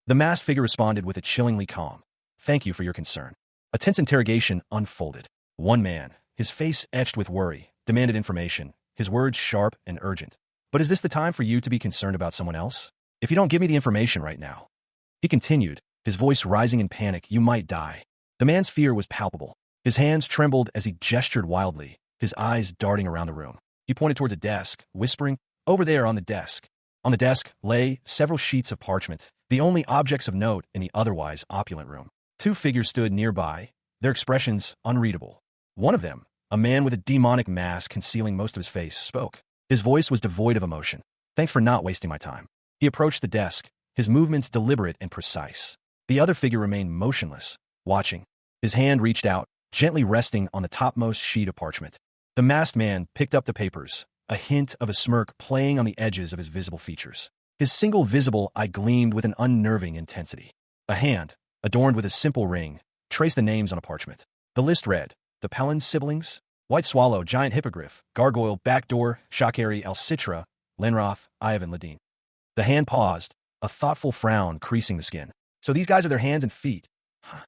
A: the masked figure responded with a chillingly calm, "Thank you for your concern." A tense interrogation unfolded. One man, his face etched with worry, demanded information, his words sharp and urgent. But is this the time for you to be concerned about someone else? If you don't give me the information right now, he continued, his voice rising in panic, you might die. The man's fear was palpable. His hands trembled as he gestured wildly, his eyes darting around the room. He pointed towards a desk, whispering, over there on the desk. On the desk lay several sheets of parchment, the only objects of note in the otherwise opulent room. 2 figures stood nearby, their expressions unreadable. One of them, a man with a demonic mask concealing most of his face, spoke. His voice was devoid of emotion. Thanks for not wasting my time. He approached the desk, his movements deliberate and precise. The other figure remained motionless, watching. His hand reached out, gently resting on the topmost sheet of parchment. The masked man picked up the papers, a hint of a smirk playing on the edges of his visible features. His single visible eye gleamed with an unnerving intensity. A hand, adorned with a simple ring, traced the names on a parchment. The list read, the Pelin siblings, White Swallow, Giant Hippogriff, Gargoyle, Backdoor, Shakari, Alcitra, Lenroth, Ivan Ladine. The hand paused, a thoughtful frown creasing the skin. So these guys are their hands and feet. Huh.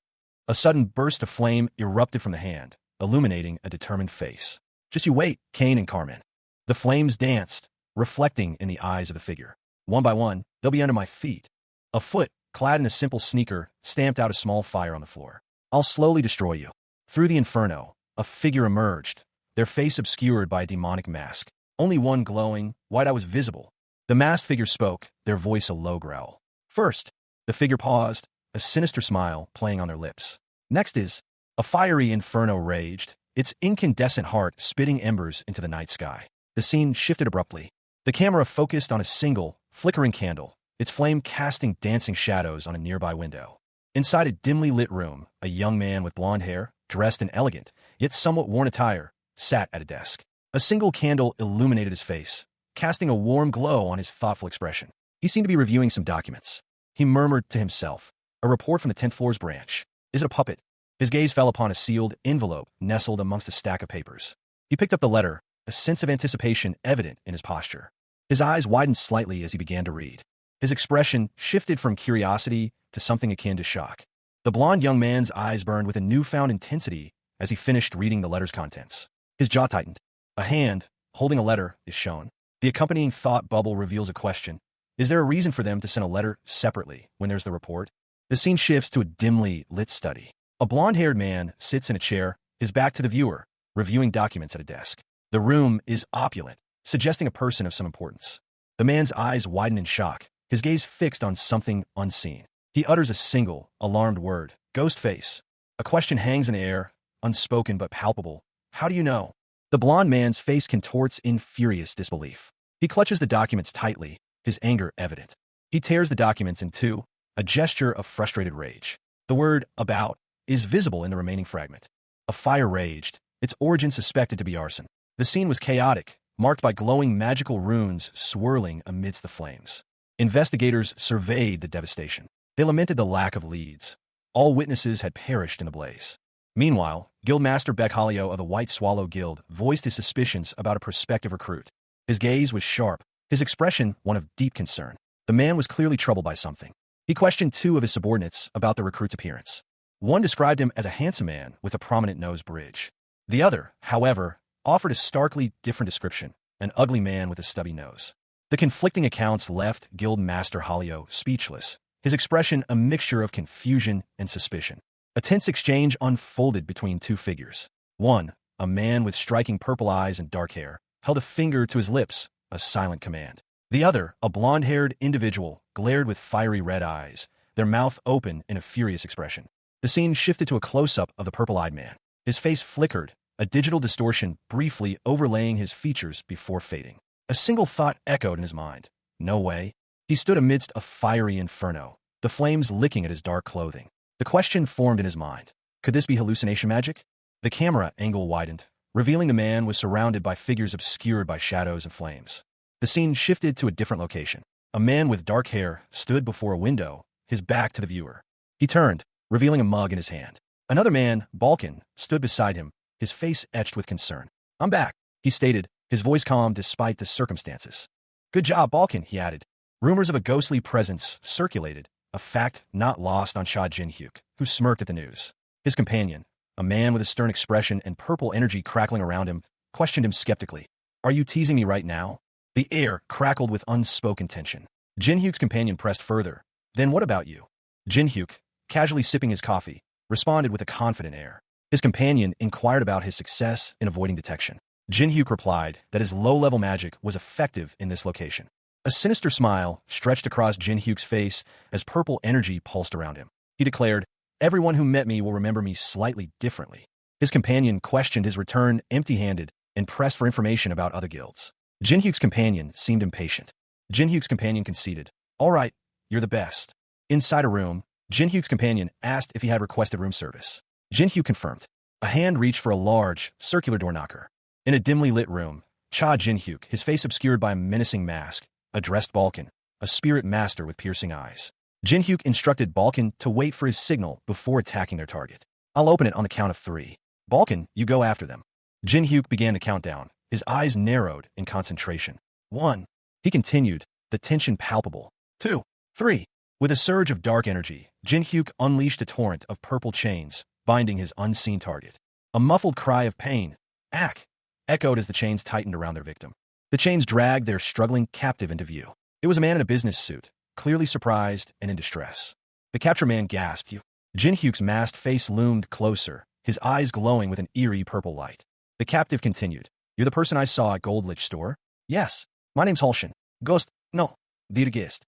A: A sudden burst of flame erupted from the hand, illuminating a determined face. Just you wait, Cain and Carmen. The flames danced, reflecting in the eyes of the figure. One by one, they'll be under my feet. A foot, clad in a simple sneaker, stamped out a small fire on the floor. I'll slowly destroy you. Through the inferno, a figure emerged, their face obscured by a demonic mask. Only one glowing, white eye was visible. The masked figure spoke, their voice a low growl. First, the figure paused, a sinister smile playing on their lips. Next is, a fiery inferno raged, its incandescent heart spitting embers into the night sky. The scene shifted abruptly. The camera focused on a single, flickering candle, its flame casting dancing shadows on a nearby window. Inside a dimly lit room, a young man with blonde hair, dressed in elegant, yet somewhat worn attire, sat at a desk. A single candle illuminated his face, casting a warm glow on his thoughtful expression. He seemed to be reviewing some documents. He murmured to himself, a report from the 10th floor's branch. Is it a puppet? His gaze fell upon a sealed envelope nestled amongst a stack of papers. He picked up the letter, a sense of anticipation evident in his posture. His eyes widened slightly as he began to read. His expression shifted from curiosity to something akin to shock. The blond young man's eyes burned with a newfound intensity as he finished reading the letter's contents. His jaw tightened. A hand, holding a letter, is shown. The accompanying thought bubble reveals a question. Is there a reason for them to send a letter separately when there's the report? The scene shifts to a dimly lit study. A blonde-haired man sits in a chair, his back to the viewer, reviewing documents at a desk. The room is opulent, suggesting a person of some importance. The man's eyes widen in shock, his gaze fixed on something unseen. He utters a single, alarmed word, "Ghost face." A question hangs in the air, unspoken but palpable. "How do you know?" The blond man's face contorts in furious disbelief. He clutches the documents tightly, his anger evident. He tears the documents in two, a gesture of frustrated rage. The word "about" is visible in the remaining fragment. A fire raged, its origin suspected to be arson. The scene was chaotic, marked by glowing magical runes swirling amidst the flames. Investigators surveyed the devastation. They lamented the lack of leads. All witnesses had perished in the blaze. Meanwhile, Guildmaster Bechalio of the White Swallow Guild voiced his suspicions about a prospective recruit. His gaze was sharp, his expression one of deep concern. The man was clearly troubled by something. He questioned two of his subordinates about the recruit's appearance. One described him as a handsome man with a prominent nose bridge. The other, however, offered a starkly different description, an ugly man with a stubby nose. The conflicting accounts left Guildmaster Halio speechless, his expression a mixture of confusion and suspicion. A tense exchange unfolded between two figures. One, a man with striking purple eyes and dark hair, held a finger to his lips, a silent command. The other, a blonde-haired individual, glared with fiery red eyes, their mouth open in a furious expression. The scene shifted to a close-up of the purple-eyed man. His face flickered, a digital distortion briefly overlaying his features before fading. A single thought echoed in his mind. No way. He stood amidst a fiery inferno, the flames licking at his dark clothing. The question formed in his mind. Could this be hallucination magic? The camera angle widened, revealing the man was surrounded by figures obscured by shadows and flames. The scene shifted to a different location. A man with dark hair stood before a window, his back to the viewer. He turned, revealing a mug in his hand. Another man, Balkan, stood beside him, his face etched with concern. "I'm back," he stated, his voice calm despite the circumstances. "Good job, Balkan," he added. Rumors of a ghostly presence circulated, a fact not lost on Cha Jin-hyuk, who smirked at the news. His companion, a man with a stern expression and purple energy crackling around him, questioned him skeptically. "Are you teasing me right now?" The air crackled with unspoken tension. Jin-hyuk's companion pressed further. "Then what about you?" Jin-hyuk, casually sipping his coffee, responded with a confident air. His companion inquired about his success in avoiding detection. Jin-hyuk replied that his low-level magic was effective in this location. A sinister smile stretched across Jin-hyuk's face as purple energy pulsed around him. He declared, "Everyone who met me will remember me slightly differently." His companion questioned his return empty-handed and pressed for information about other guilds. Jin-hyuk's companion seemed impatient. Jin-hyuk's companion conceded, "All right, you're the best." Inside a room, Jin-hyuk's companion asked if he had requested room service. Jin-hyuk confirmed. A hand reached for a large, circular door knocker. In a dimly lit room, Cha Jin-hyuk, his face obscured by a menacing mask, addressed Balkan, a spirit master with piercing eyes. Jin-hyuk instructed Balkan to wait for his signal before attacking their target. "I'll open it on the count of 3. Balkan, you go after them." Jin-hyuk began the countdown, his eyes narrowed in concentration. 1. He continued, the tension palpable. 2. 3. With a surge of dark energy, Jin-hyuk unleashed a torrent of purple chains, binding his unseen target. A muffled cry of pain, "Ack!" echoed as the chains tightened around their victim. The chains dragged their struggling captive into view. It was a man in a business suit, clearly surprised and in distress. The captured man gasped. Jin-hyuk's masked face loomed closer, his eyes glowing with an eerie purple light. The captive continued, "You're the person I saw at Goldlich store?" "Yes. My name's Halshin. Ghost, no, Dirgist."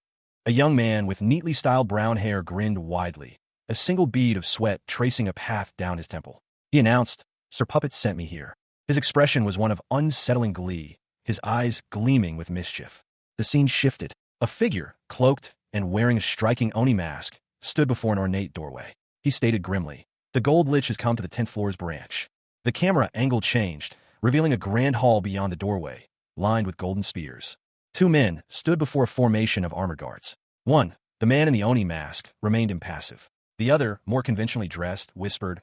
A: A young man with neatly styled brown hair grinned widely, a single bead of sweat tracing a path down his temple. He announced, "Sir Puppet sent me here." His expression was one of unsettling glee, his eyes gleaming with mischief. The scene shifted. A figure, cloaked and wearing a striking Oni mask, stood before an ornate doorway. He stated grimly, "The Gold Lich has come to the 10th floor's branch." The camera angle changed, revealing a grand hall beyond the doorway, lined with golden spears. 2 men stood before a formation of armored guards. One, the man in the Oni mask, remained impassive. The other, more conventionally dressed, whispered,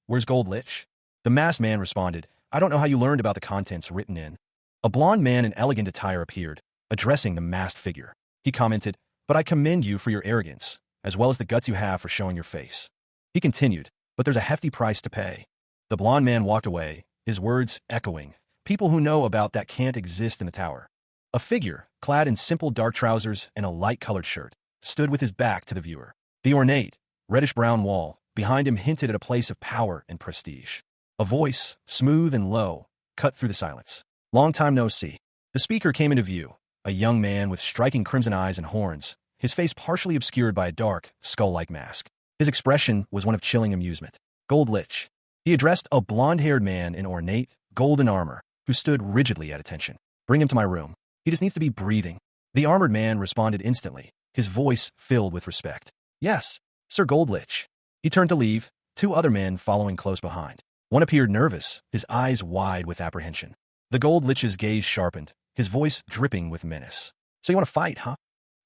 A: "Where's Gold Lich?" The masked man responded, "I don't know how you learned about the contents written in." A blond man in elegant attire appeared, addressing the masked figure. He commented, "But I commend you for your arrogance, as well as the guts you have for showing your face." He continued, "But there's a hefty price to pay." The blond man walked away, his words echoing, "People who know about that can't exist in the tower." A figure, clad in simple dark trousers and a light-colored shirt, stood with his back to the viewer. The ornate, reddish-brown wall behind him hinted at a place of power and prestige. A voice, smooth and low, cut through the silence. "Long time no see." The speaker came into view, a young man with striking crimson eyes and horns, his face partially obscured by a dark, skull-like mask. His expression was one of chilling amusement. "Gold Lich." He addressed a blonde-haired man in ornate, golden armor, who stood rigidly at attention. "Bring him to my room. He just needs to be breathing." The armored man responded instantly, his voice filled with respect. "Yes, Sir Gold Lich." He turned to leave, two other men following close behind. One appeared nervous, his eyes wide with apprehension. The Gold Lich's gaze sharpened, his voice dripping with menace. "So you want to fight, huh?"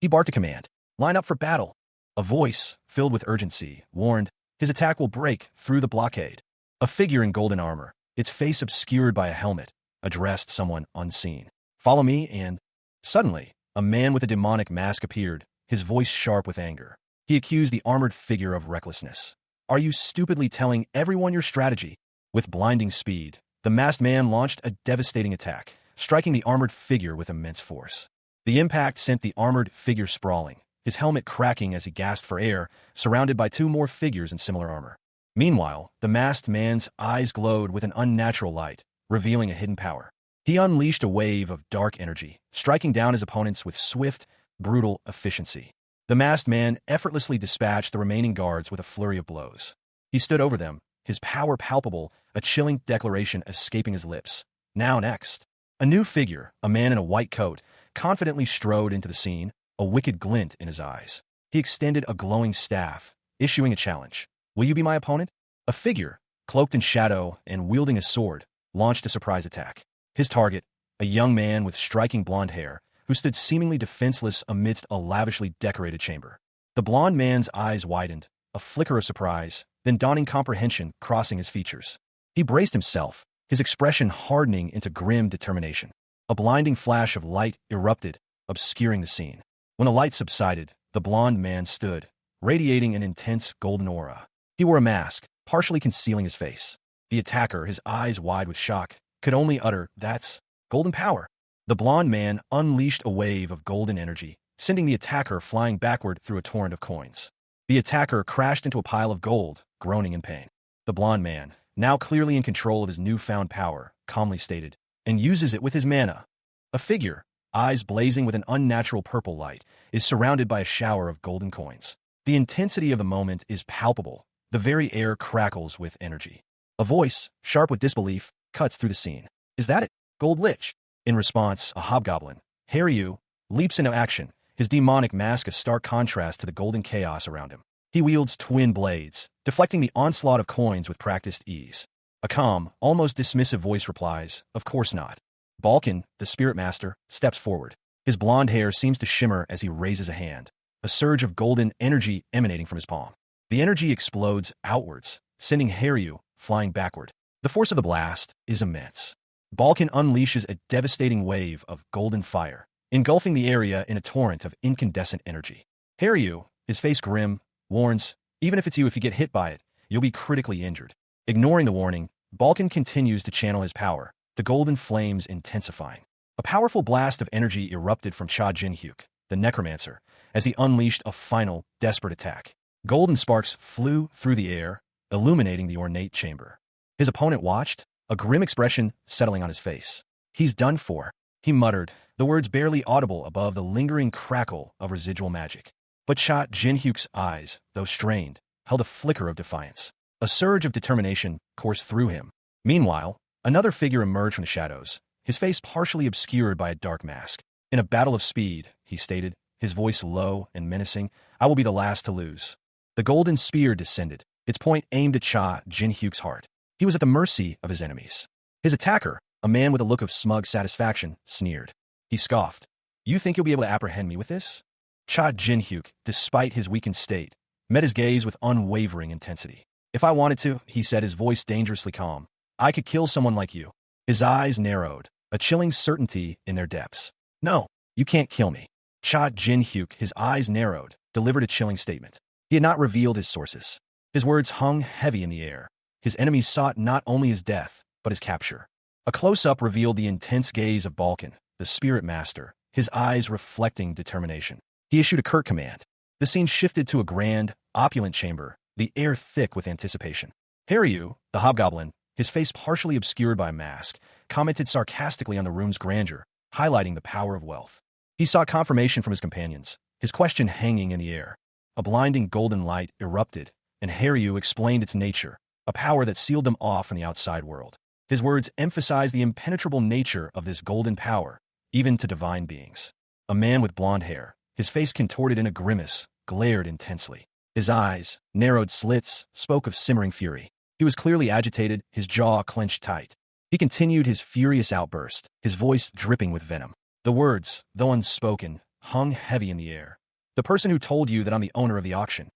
A: He barked a command. "Line up for battle." A voice, filled with urgency, warned, "His attack will break through the blockade." A figure in golden armor, its face obscured by a helmet, addressed someone unseen. "Follow me," and suddenly, a man with a demonic mask appeared, his voice sharp with anger. He accused the armored figure of recklessness. "Are you stupidly telling everyone your strategy?" With blinding speed, the masked man launched a devastating attack, striking the armored figure with immense force. The impact sent the armored figure sprawling, his helmet cracking as he gasped for air, surrounded by two more figures in similar armor. Meanwhile, the masked man's eyes glowed with an unnatural light, revealing a hidden power. He unleashed a wave of dark energy, striking down his opponents with swift, brutal efficiency. The masked man effortlessly dispatched the remaining guards with a flurry of blows. He stood over them, his power palpable, a chilling declaration escaping his lips. Now next. A new figure, a man in a white coat, confidently strode into the scene, a wicked glint in his eyes. He extended a glowing staff, issuing a challenge. "Will you be my opponent?" A figure, cloaked in shadow and wielding a sword, launched a surprise attack. His target, a young man with striking blonde hair, who stood seemingly defenseless amidst a lavishly decorated chamber. The blonde man's eyes widened, a flicker of surprise, then dawning comprehension crossing his features. He braced himself, his expression hardening into grim determination. A blinding flash of light erupted, obscuring the scene. When the light subsided, the blonde man stood, radiating an intense golden aura. He wore a mask, partially concealing his face. The attacker, his eyes wide with shock, could only utter, "That's golden power." The blonde man unleashed a wave of golden energy, sending the attacker flying backward through a torrent of coins. The attacker crashed into a pile of gold, groaning in pain. The blonde man, now clearly in control of his newfound power, calmly stated, "And uses it with his mana." A figure, eyes blazing with an unnatural purple light, is surrounded by a shower of golden coins. The intensity of the moment is palpable, the very air crackles with energy. A voice, sharp with disbelief, cuts through the scene. "Is that it, Gold Lich?" In response, a hobgoblin, Haryu, leaps into action, his demonic mask a stark contrast to the golden chaos around him. He wields twin blades, deflecting the onslaught of coins with practiced ease. A calm, almost dismissive voice replies, "Of course not." Balkan, the spirit master, steps forward. His blonde hair seems to shimmer as he raises a hand, a surge of golden energy emanating from his palm. The energy explodes outwards, sending Haryu flying backward. The force of the blast is immense. Balkan unleashes a devastating wave of golden fire, engulfing the area in a torrent of incandescent energy. Haryu, his face grim, warns, "Even if it's you, if you get hit by it, you'll be critically injured." Ignoring the warning, Balkan continues to channel his power, the golden flames intensifying. A powerful blast of energy erupted from Cha Jin-hyuk, the necromancer, as he unleashed a final, desperate attack. Golden sparks flew through the air, illuminating the ornate chamber. His opponent watched, a grim expression settling on his face. "He's done for," he muttered, the words barely audible above the lingering crackle of residual magic. But Cha Jin-hyuk's eyes, though strained, held a flicker of defiance. A surge of determination coursed through him. Meanwhile, another figure emerged from the shadows, his face partially obscured by a dark mask. "In a battle of speed," he stated, his voice low and menacing, "I will be the last to lose." The golden spear descended, its point aimed at Cha Jin-hyuk's heart. He was at the mercy of his enemies. His attacker, a man with a look of smug satisfaction, sneered. He scoffed. "You think you'll be able to apprehend me with this?" Cha Jin-hyuk, despite his weakened state, met his gaze with unwavering intensity. "If I wanted to," he said, his voice dangerously calm, "I could kill someone like you." His eyes narrowed, a chilling certainty in their depths. "No, you can't kill me." Cha Jin-hyuk, his eyes narrowed, delivered a chilling statement. He had not revealed his sources. His words hung heavy in the air. His enemies sought not only his death, but his capture. A close-up revealed the intense gaze of Balkan, the spirit master, his eyes reflecting determination. He issued a curt command. The scene shifted to a grand, opulent chamber, the air thick with anticipation. Haryu, the hobgoblin, his face partially obscured by a mask, commented sarcastically on the room's grandeur, highlighting the power of wealth. He sought confirmation from his companions, his question hanging in the air. A blinding golden light erupted, and Haryu explained its nature, a power that sealed them off from the outside world. His words emphasized the impenetrable nature of this golden power, even to divine beings. A man with blonde hair, his face contorted in a grimace, glared intensely. His eyes, narrowed slits, spoke of simmering fury. He was clearly agitated, his jaw clenched tight. He continued his furious outburst, his voice dripping with venom. The words, though unspoken, hung heavy in the air. The person who told you that I'm the owner of the auction.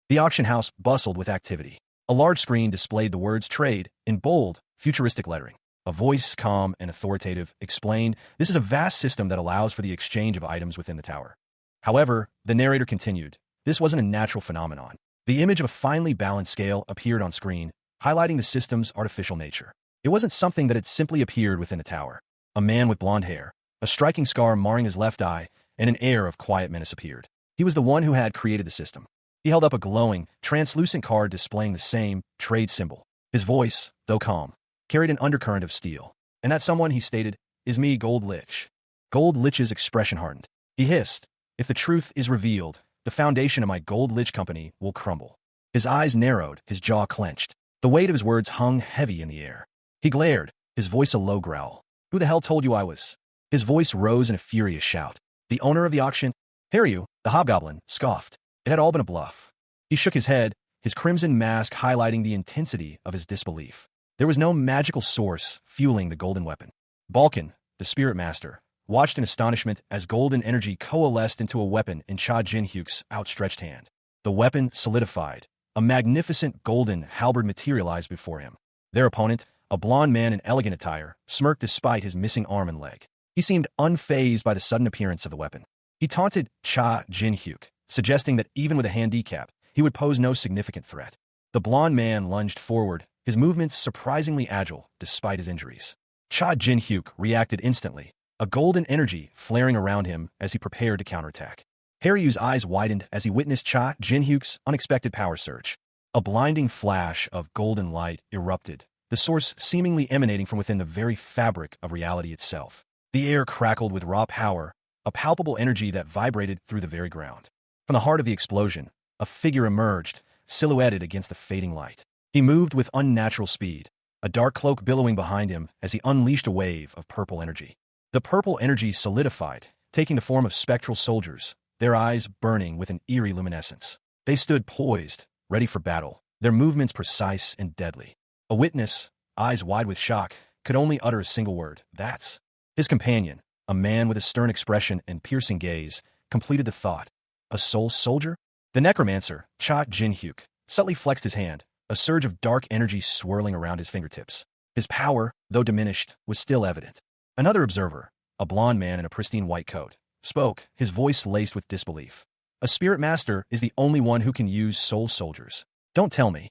A: The auction house bustled with activity. A large screen displayed the words trade in bold, futuristic lettering. A voice, calm and authoritative, explained, this is a vast system that allows for the exchange of items within the tower. However, the narrator continued, this wasn't a natural phenomenon. The image of a finely balanced scale appeared on screen, highlighting the system's artificial nature. It wasn't something that had simply appeared within the tower. A man with blonde hair, a striking scar marring his left eye, and an air of quiet menace appeared. He was the one who had created the system. He held up a glowing, translucent card displaying the same trade symbol. His voice, though calm, carried an undercurrent of steel. And that someone, he stated, is me, Gold Lich. Gold Lich's expression hardened. He hissed, if the truth is revealed, the foundation of my Gold Lich company will crumble. His eyes narrowed, his jaw clenched. The weight of his words hung heavy in the air. He glared, his voice a low growl. Who the hell told you I was? His voice rose in a furious shout. The owner of the auction? Haryu, the hobgoblin, scoffed. It had all been a bluff. He shook his head, his crimson mask highlighting the intensity of his disbelief. There was no magical source fueling the golden weapon. Balkan, the spirit master, watched in astonishment as golden energy coalesced into a weapon in Cha Jin-hyuk's outstretched hand. The weapon solidified. A magnificent golden halberd materialized before him. Their opponent, a blond man in elegant attire, smirked despite his missing arm and leg. He seemed unfazed by the sudden appearance of the weapon. He taunted Cha Jin-hyuk, suggesting that even with a handicap, he would pose no significant threat. The blond man lunged forward, his movements surprisingly agile despite his injuries. Cha Jin-hyuk reacted instantly, a golden energy flaring around him as he prepared to counterattack. Haryu's eyes widened as he witnessed Cha Jin-hyuk's unexpected power surge. A blinding flash of golden light erupted, the source seemingly emanating from within the very fabric of reality itself. The air crackled with raw power, a palpable energy that vibrated through the very ground. From the heart of the explosion, a figure emerged, silhouetted against the fading light. He moved with unnatural speed, a dark cloak billowing behind him as he unleashed a wave of purple energy. The purple energy solidified, taking the form of spectral soldiers, their eyes burning with an eerie luminescence. They stood poised, ready for battle, their movements precise and deadly. A witness, eyes wide with shock, could only utter a single word, that's. His companion, a man with a stern expression and piercing gaze, completed the thought. A soul soldier? The necromancer, Cha Jin-hyuk, subtly flexed his hand, a surge of dark energy swirling around his fingertips. His power, though diminished, was still evident. Another observer, a blond man in a pristine white coat, spoke, his voice laced with disbelief. A spirit master is the only one who can use soul soldiers. Don't tell me.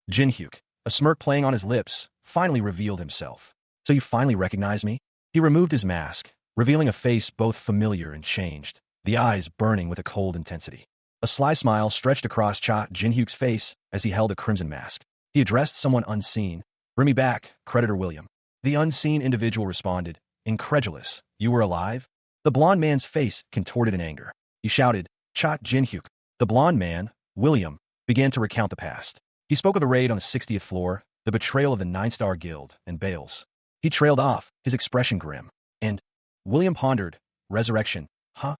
A: Jin-hyuk, a smirk playing on his lips, finally revealed himself. So you finally recognize me? He removed his mask, revealing a face both familiar and changed, the eyes burning with a cold intensity. A sly smile stretched across Cha Jin-hyuk's face as he held a crimson mask. He addressed someone unseen. Bring me back, creditor William. The unseen individual responded, incredulous. You were alive? The blond man's face contorted in anger. He shouted, Cha Jin-hyuk. The blond man, William, began to recount the past. He spoke of the raid on the 60th floor, the betrayal of the 9-Star Guild, and Bales. He trailed off, his expression grim. And William pondered, resurrection, huh?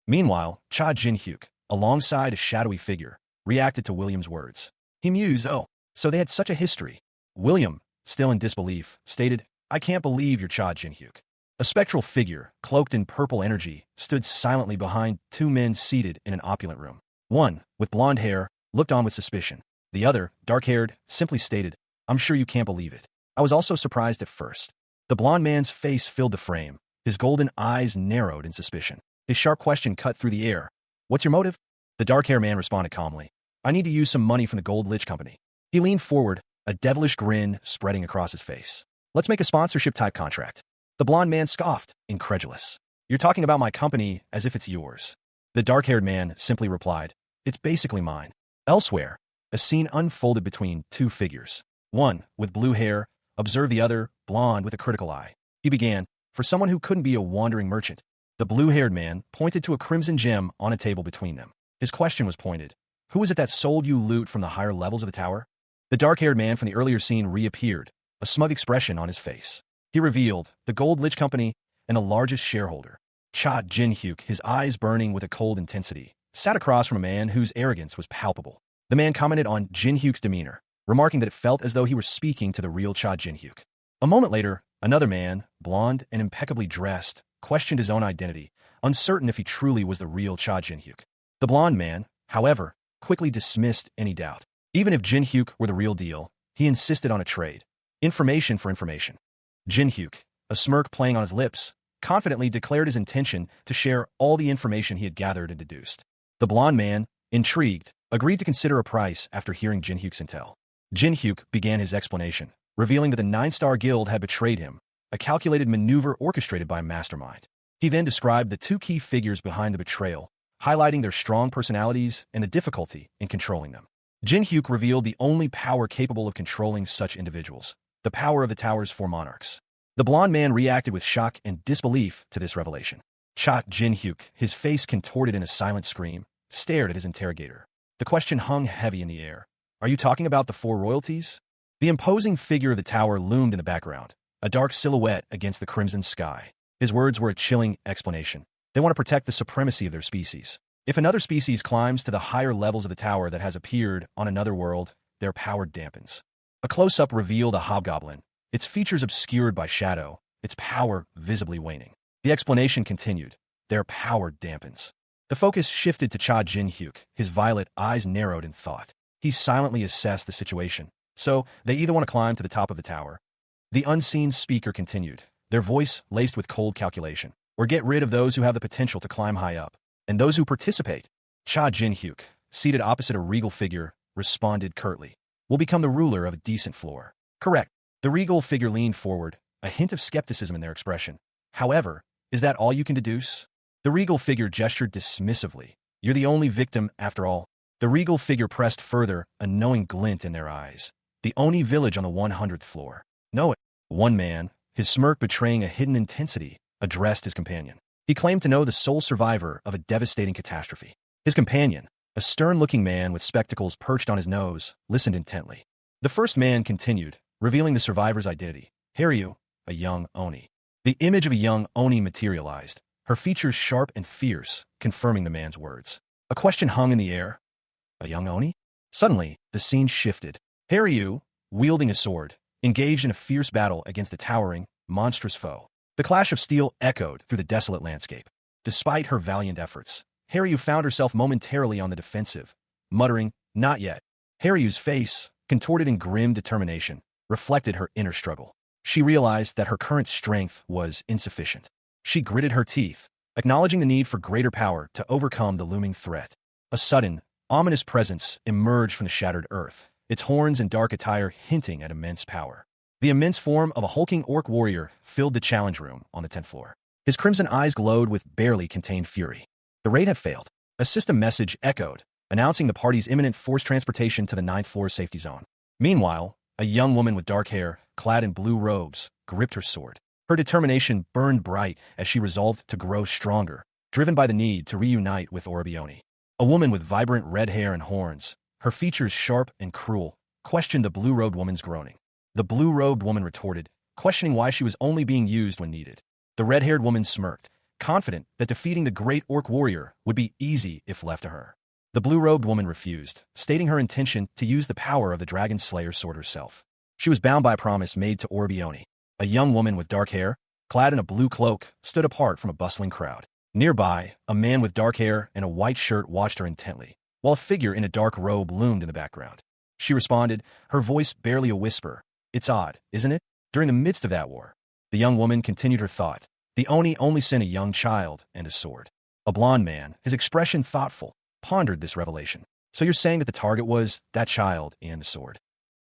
A: Meanwhile, Cha Jin-hyuk, alongside a shadowy figure, reacted to William's words. He mused, oh, so they had such a history. William, still in disbelief, stated, I can't believe you're Cha Jin-hyuk. A spectral figure, cloaked in purple energy, stood silently behind two men seated in an opulent room. One, with blonde hair, looked on with suspicion. The other, dark-haired, simply stated, I'm sure you can't believe it. I was also surprised at first. The blond man's face filled the frame, his golden eyes narrowed in suspicion. His sharp question cut through the air. What's your motive? The dark-haired man responded calmly. I need to use some money from the Gold Lich Company. He leaned forward, a devilish grin spreading across his face. Let's make a sponsorship-type contract. The blond man scoffed, incredulous. You're talking about my company as if it's yours. The dark-haired man simply replied, it's basically mine. Elsewhere, a scene unfolded between two figures. One, with blue hair, observed the other, blonde with a critical eye. He began, for someone who couldn't be a wandering merchant. The blue-haired man pointed to a crimson gem on a table between them. His question was pointed. Who is it that sold you loot from the higher levels of the tower? The dark-haired man from the earlier scene reappeared, a smug expression on his face. He revealed, the Gold Lich Company and the largest shareholder. Cha Jin-hyuk, his eyes burning with a cold intensity, sat across from a man whose arrogance was palpable. The man commented on Jin-hyuk's demeanor, remarking that it felt as though he were speaking to the real Cha Jin-hyuk. A moment later, another man, blonde and impeccably dressed, questioned his own identity, uncertain if he truly was the real Cha Jin-hyuk. The blonde man, however, quickly dismissed any doubt. Even if Jin-hyuk were the real deal, he insisted on a trade. Information for information. Jin-hyuk, a smirk playing on his lips, confidently declared his intention to share all the information he had gathered and deduced. The blonde man, intrigued, agreed to consider a price after hearing Jin-hyuk's intel. Jin-hyuk began his explanation, revealing that the Nine-Star Guild had betrayed him, a calculated maneuver orchestrated by a mastermind. He then described the two key figures behind the betrayal, highlighting their strong personalities and the difficulty in controlling them. Jin-hyuk revealed the only power capable of controlling such individuals, the power of the tower's four monarchs. The blonde man reacted with shock and disbelief to this revelation. Cha Jin-hyuk, his face contorted in a silent scream, stared at his interrogator. The question hung heavy in the air. Are you talking about the four royalties? The imposing figure of the tower loomed in the background, a dark silhouette against the crimson sky. His words were a chilling explanation. They want to protect the supremacy of their species. If another species climbs to the higher levels of the tower that has appeared on another world, their power dampens. A close-up revealed a hobgoblin, its features obscured by shadow, its power visibly waning. The explanation continued. Their power dampens. The focus shifted to Cha Jin-hyuk, his violet eyes narrowed in thought. He silently assessed the situation. So, they either want to climb to the top of the tower. The unseen speaker continued, their voice laced with cold calculation, or get rid of those who have the potential to climb high up. And those who participate. Cha Jin-hyuk, seated opposite a regal figure, responded curtly. Will become the ruler of a decent floor. Correct. The regal figure leaned forward, a hint of skepticism in their expression. However, is that all you can deduce? The regal figure gestured dismissively. You're the only victim, after all. The regal figure pressed further, a knowing glint in their eyes. The Oni village on the 100th floor. Know it. One man, his smirk betraying a hidden intensity, addressed his companion. He claimed to know the sole survivor of a devastating catastrophe. His companion, a stern-looking man with spectacles perched on his nose, listened intently. The first man continued, revealing the survivor's identity. Haryu, a young Oni. The image of a young Oni materialized, her features sharp and fierce, confirming the man's words. A question hung in the air. A young Oni? Suddenly, the scene shifted. Haryu, wielding a sword, engaged in a fierce battle against a towering, monstrous foe. The clash of steel echoed through the desolate landscape. Despite her valiant efforts, Haryu found herself momentarily on the defensive, muttering, "Not yet." Haryu's face, contorted in grim determination, reflected her inner struggle. She realized that her current strength was insufficient. She gritted her teeth, acknowledging the need for greater power to overcome the looming threat. A sudden, ominous presence emerged from the shattered earth, its horns and dark attire hinting at immense power. The immense form of a hulking orc warrior filled the challenge room on the 10th floor. His crimson eyes glowed with barely contained fury. The raid had failed. A system message echoed, announcing the party's imminent forced transportation to the 9th floor safety zone. Meanwhile, a young woman with dark hair, clad in blue robes, gripped her sword. Her determination burned bright as she resolved to grow stronger, driven by the need to reunite with Orbioni. A woman with vibrant red hair and horns, her features sharp and cruel, questioned the blue-robed woman's groaning. The blue-robed woman retorted, questioning why she was only being used when needed. The red-haired woman smirked, confident that defeating the great orc warrior would be easy if left to her. The blue-robed woman refused, stating her intention to use the power of the Dragon Slayer sword herself. She was bound by a promise made to Orbioni. A young woman with dark hair, clad in a blue cloak, stood apart from a bustling crowd. Nearby, a man with dark hair and a white shirt watched her intently, while a figure in a dark robe loomed in the background. She responded, her voice barely a whisper. It's odd, isn't it? During the midst of that war. The young woman continued her thought. The Oni only sent a young child and a sword. A blond man, his expression thoughtful, pondered this revelation. So you're saying that the target was that child and the sword?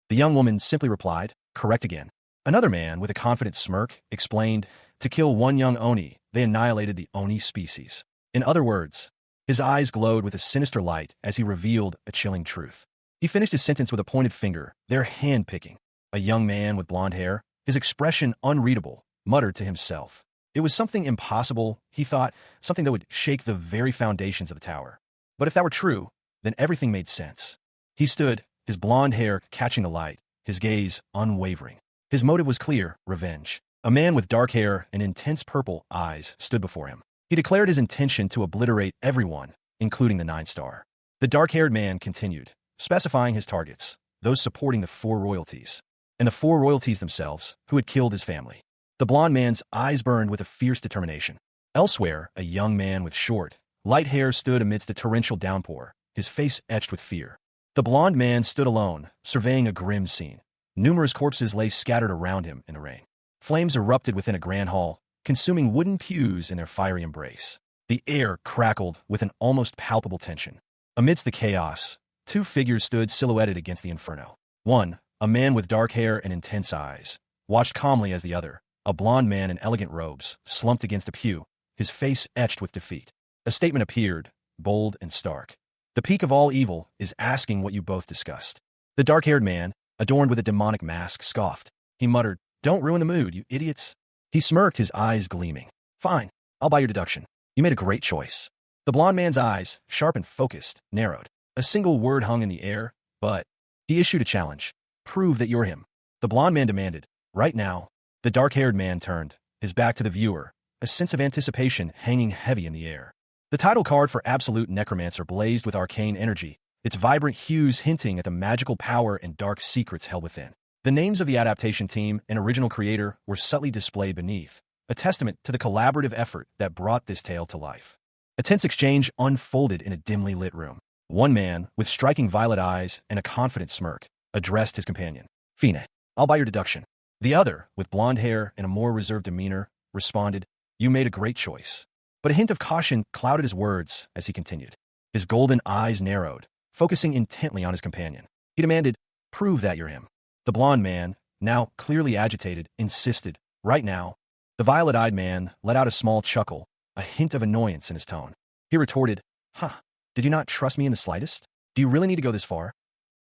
A: The young woman simply replied, correct again. Another man, with a confident smirk, explained, to kill one young Oni, they annihilated the Oni species. In other words, his eyes glowed with a sinister light as he revealed a chilling truth. He finished his sentence with a pointed finger, their hand-picking. a young man with blonde hair, his expression unreadable, muttered to himself. It was something impossible, he thought, something that would shake the very foundations of the tower. But if that were true, then everything made sense. He stood, his blonde hair catching the light, his gaze unwavering. His motive was clear: revenge. A man with dark hair and intense purple eyes stood before him. He declared his intention to obliterate everyone, including the 9-star. The dark-haired man continued, specifying his targets, those supporting the 4 royalties, and the 4 royalties themselves, who had killed his family. The blonde man's eyes burned with a fierce determination. Elsewhere, a young man with short, light hair stood amidst a torrential downpour, his face etched with fear. The blonde man stood alone, surveying a grim scene. Numerous corpses lay scattered around him in the rain. Flames erupted within a grand hall, consuming wooden pews in their fiery embrace. The air crackled with an almost palpable tension. Amidst the chaos, 2 figures stood silhouetted against the inferno. One, a man with dark hair and intense eyes, watched calmly as the other, a blonde man in elegant robes, slumped against a pew, his face etched with defeat. A statement appeared, bold and stark. The peak of all evil is asking what you both discussed. The dark-haired man, adorned with a demonic mask, scoffed. He muttered, "Don't ruin the mood, you idiots." He smirked, his eyes gleaming. "Fine, I'll buy your deduction. You made a great choice." The blonde man's eyes, sharp and focused, narrowed. A single word hung in the air, but he issued a challenge. "Prove that you're him." The blonde man demanded, "Right now." The dark-haired man turned, his back to the viewer, a sense of anticipation hanging heavy in the air. The title card for Absolute Necromancer blazed with arcane energy, its vibrant hues hinting at the magical power and dark secrets held within. The names of the adaptation team and original creator were subtly displayed beneath, a testament to the collaborative effort that brought this tale to life. A tense exchange unfolded in a dimly lit room. One man, with striking violet eyes and a confident smirk, addressed his companion. "Fine, I'll buy your deduction." The other, with blonde hair and a more reserved demeanor, responded, "You made a great choice." But a hint of caution clouded his words as he continued. His golden eyes narrowed, focusing intently on his companion. He demanded, "Prove that you're him." The blonde man, now clearly agitated, insisted, "Right now." The violet-eyed man let out a small chuckle, a hint of annoyance in his tone. He retorted, "Huh, did you not trust me in the slightest? Do you really need to go this far?"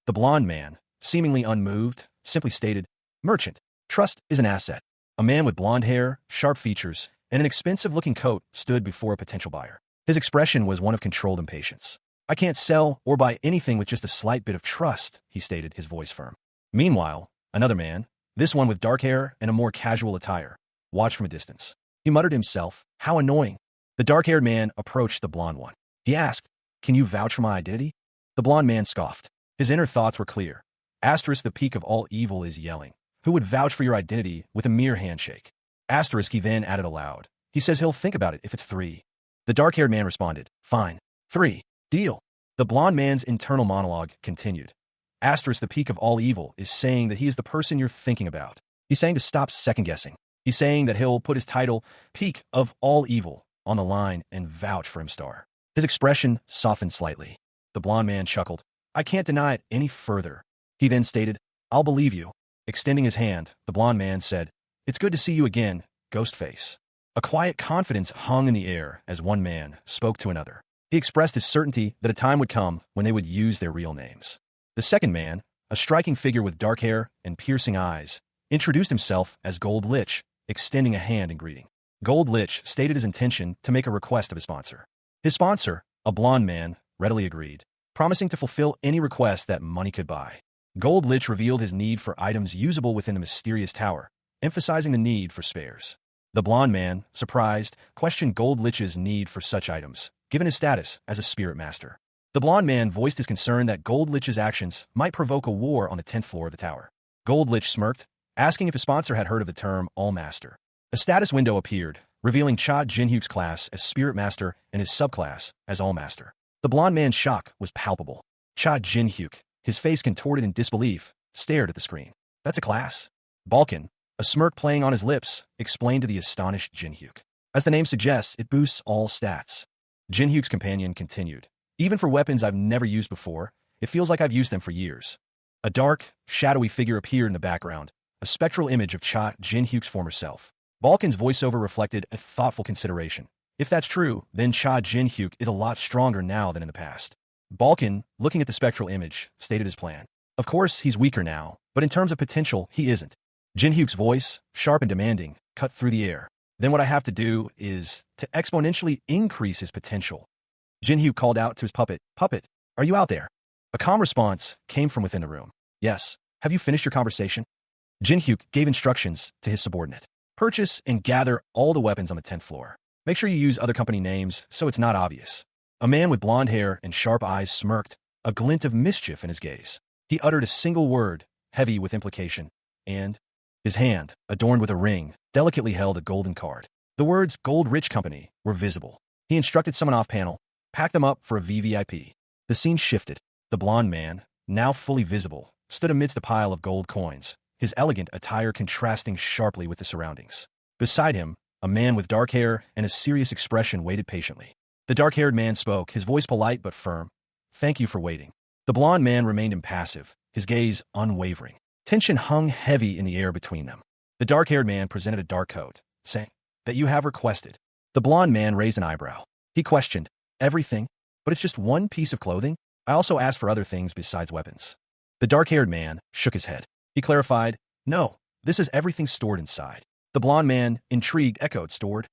A: The blonde man, seemingly unmoved, simply stated, "Merchant, trust is an asset." A man with blonde hair, sharp features, and an expensive-looking coat stood before a potential buyer. His expression was one of controlled impatience. "I can't sell or buy anything with just a slight bit of trust," he stated, his voice firm. Meanwhile, another man, this one with dark hair and a more casual attire, watched from a distance. He muttered to himself, "How annoying." The dark-haired man approached the blonde one. He asked, "Can you vouch for my identity?" The blonde man scoffed. His inner thoughts were clear. Asterisk, the peak of all evil is yelling. Who would vouch for your identity with a mere handshake? Asterisk, he then added aloud. He says he'll think about it if it's 3. The dark-haired man responded, "Fine. 3. Deal." The blonde man's internal monologue continued. Asterisk, the peak of all evil is saying that he is the person you're thinking about. He's saying to stop second-guessing. He's saying that he'll put his title, Peak of All Evil, on the line and vouch for him star. His expression softened slightly. The blonde man chuckled. "I can't deny it any further." He then stated, "I'll believe you." Extending his hand, the blonde man said, "It's good to see you again, Ghostface." A quiet confidence hung in the air as one man spoke to another. He expressed his certainty that a time would come when they would use their real names. The second man, a striking figure with dark hair and piercing eyes, introduced himself as Gold Lich, extending a hand in greeting. Gold Lich stated his intention to make a request of his sponsor. His sponsor, a blonde man, readily agreed, promising to fulfill any request that money could buy. Gold Lich revealed his need for items usable within the mysterious tower, emphasizing the need for spares. The blonde man, surprised, questioned Gold Lich's need for such items, given his status as a spirit master. The blonde man voiced his concern that Gold Lich's actions might provoke a war on the 10th floor of the tower. Gold Lich smirked, asking if his sponsor had heard of the term All-Master. A status window appeared, revealing Cha Jinhyuk's class as Spirit Master and his subclass as All-Master. The blonde man's shock was palpable. Cha Jinhyuk, his face contorted in disbelief, stared at the screen. "That's a class?" Balkan, a smirk playing on his lips, explained to the astonished Jinhyuk. "As the name suggests, it boosts all stats." Jinhyuk's companion continued. "Even for weapons I've never used before, it feels like I've used them for years." A dark, shadowy figure appeared in the background, a spectral image of Cha Jinhyuk's former self. Balkan's voiceover reflected a thoughtful consideration. If that's true, then Cha Jinhyuk is a lot stronger now than in the past. Balkan, looking at the spectral image, stated his plan. Of course, he's weaker now, but in terms of potential, he isn't. Jin-hyuk's voice, sharp and demanding, cut through the air. Then what I have to do is to exponentially increase his potential. Jin-hyuk called out to his puppet, "Puppet, are you out there?" A calm response came from within the room. "Yes. Have you finished your conversation?" Jin-hyuk gave instructions to his subordinate. "Purchase and gather all the weapons on the 10th floor. Make sure you use other company names so it's not obvious." A man with blonde hair and sharp eyes smirked, a glint of mischief in his gaze. He uttered a single word, heavy with implication, and his hand, adorned with a ring, delicately held a golden card. The words Gold Rich Company were visible. He instructed someone off-panel, "Pack them up for a VVIP." The scene shifted. The blonde man, now fully visible, stood amidst a pile of gold coins, his elegant attire contrasting sharply with the surroundings. Beside him, a man with dark hair and a serious expression waited patiently. The dark-haired man spoke, his voice polite but firm. "Thank you for waiting." The blonde man remained impassive, his gaze unwavering. Tension hung heavy in the air between them. The dark-haired man presented a dark coat, saying, "That you have requested." The blonde man raised an eyebrow. He questioned, "Everything? But it's just one piece of clothing? I also asked for other things besides weapons." The dark-haired man shook his head. He clarified, "No, this is everything stored inside." The blonde man, intrigued, echoed, "Stored?"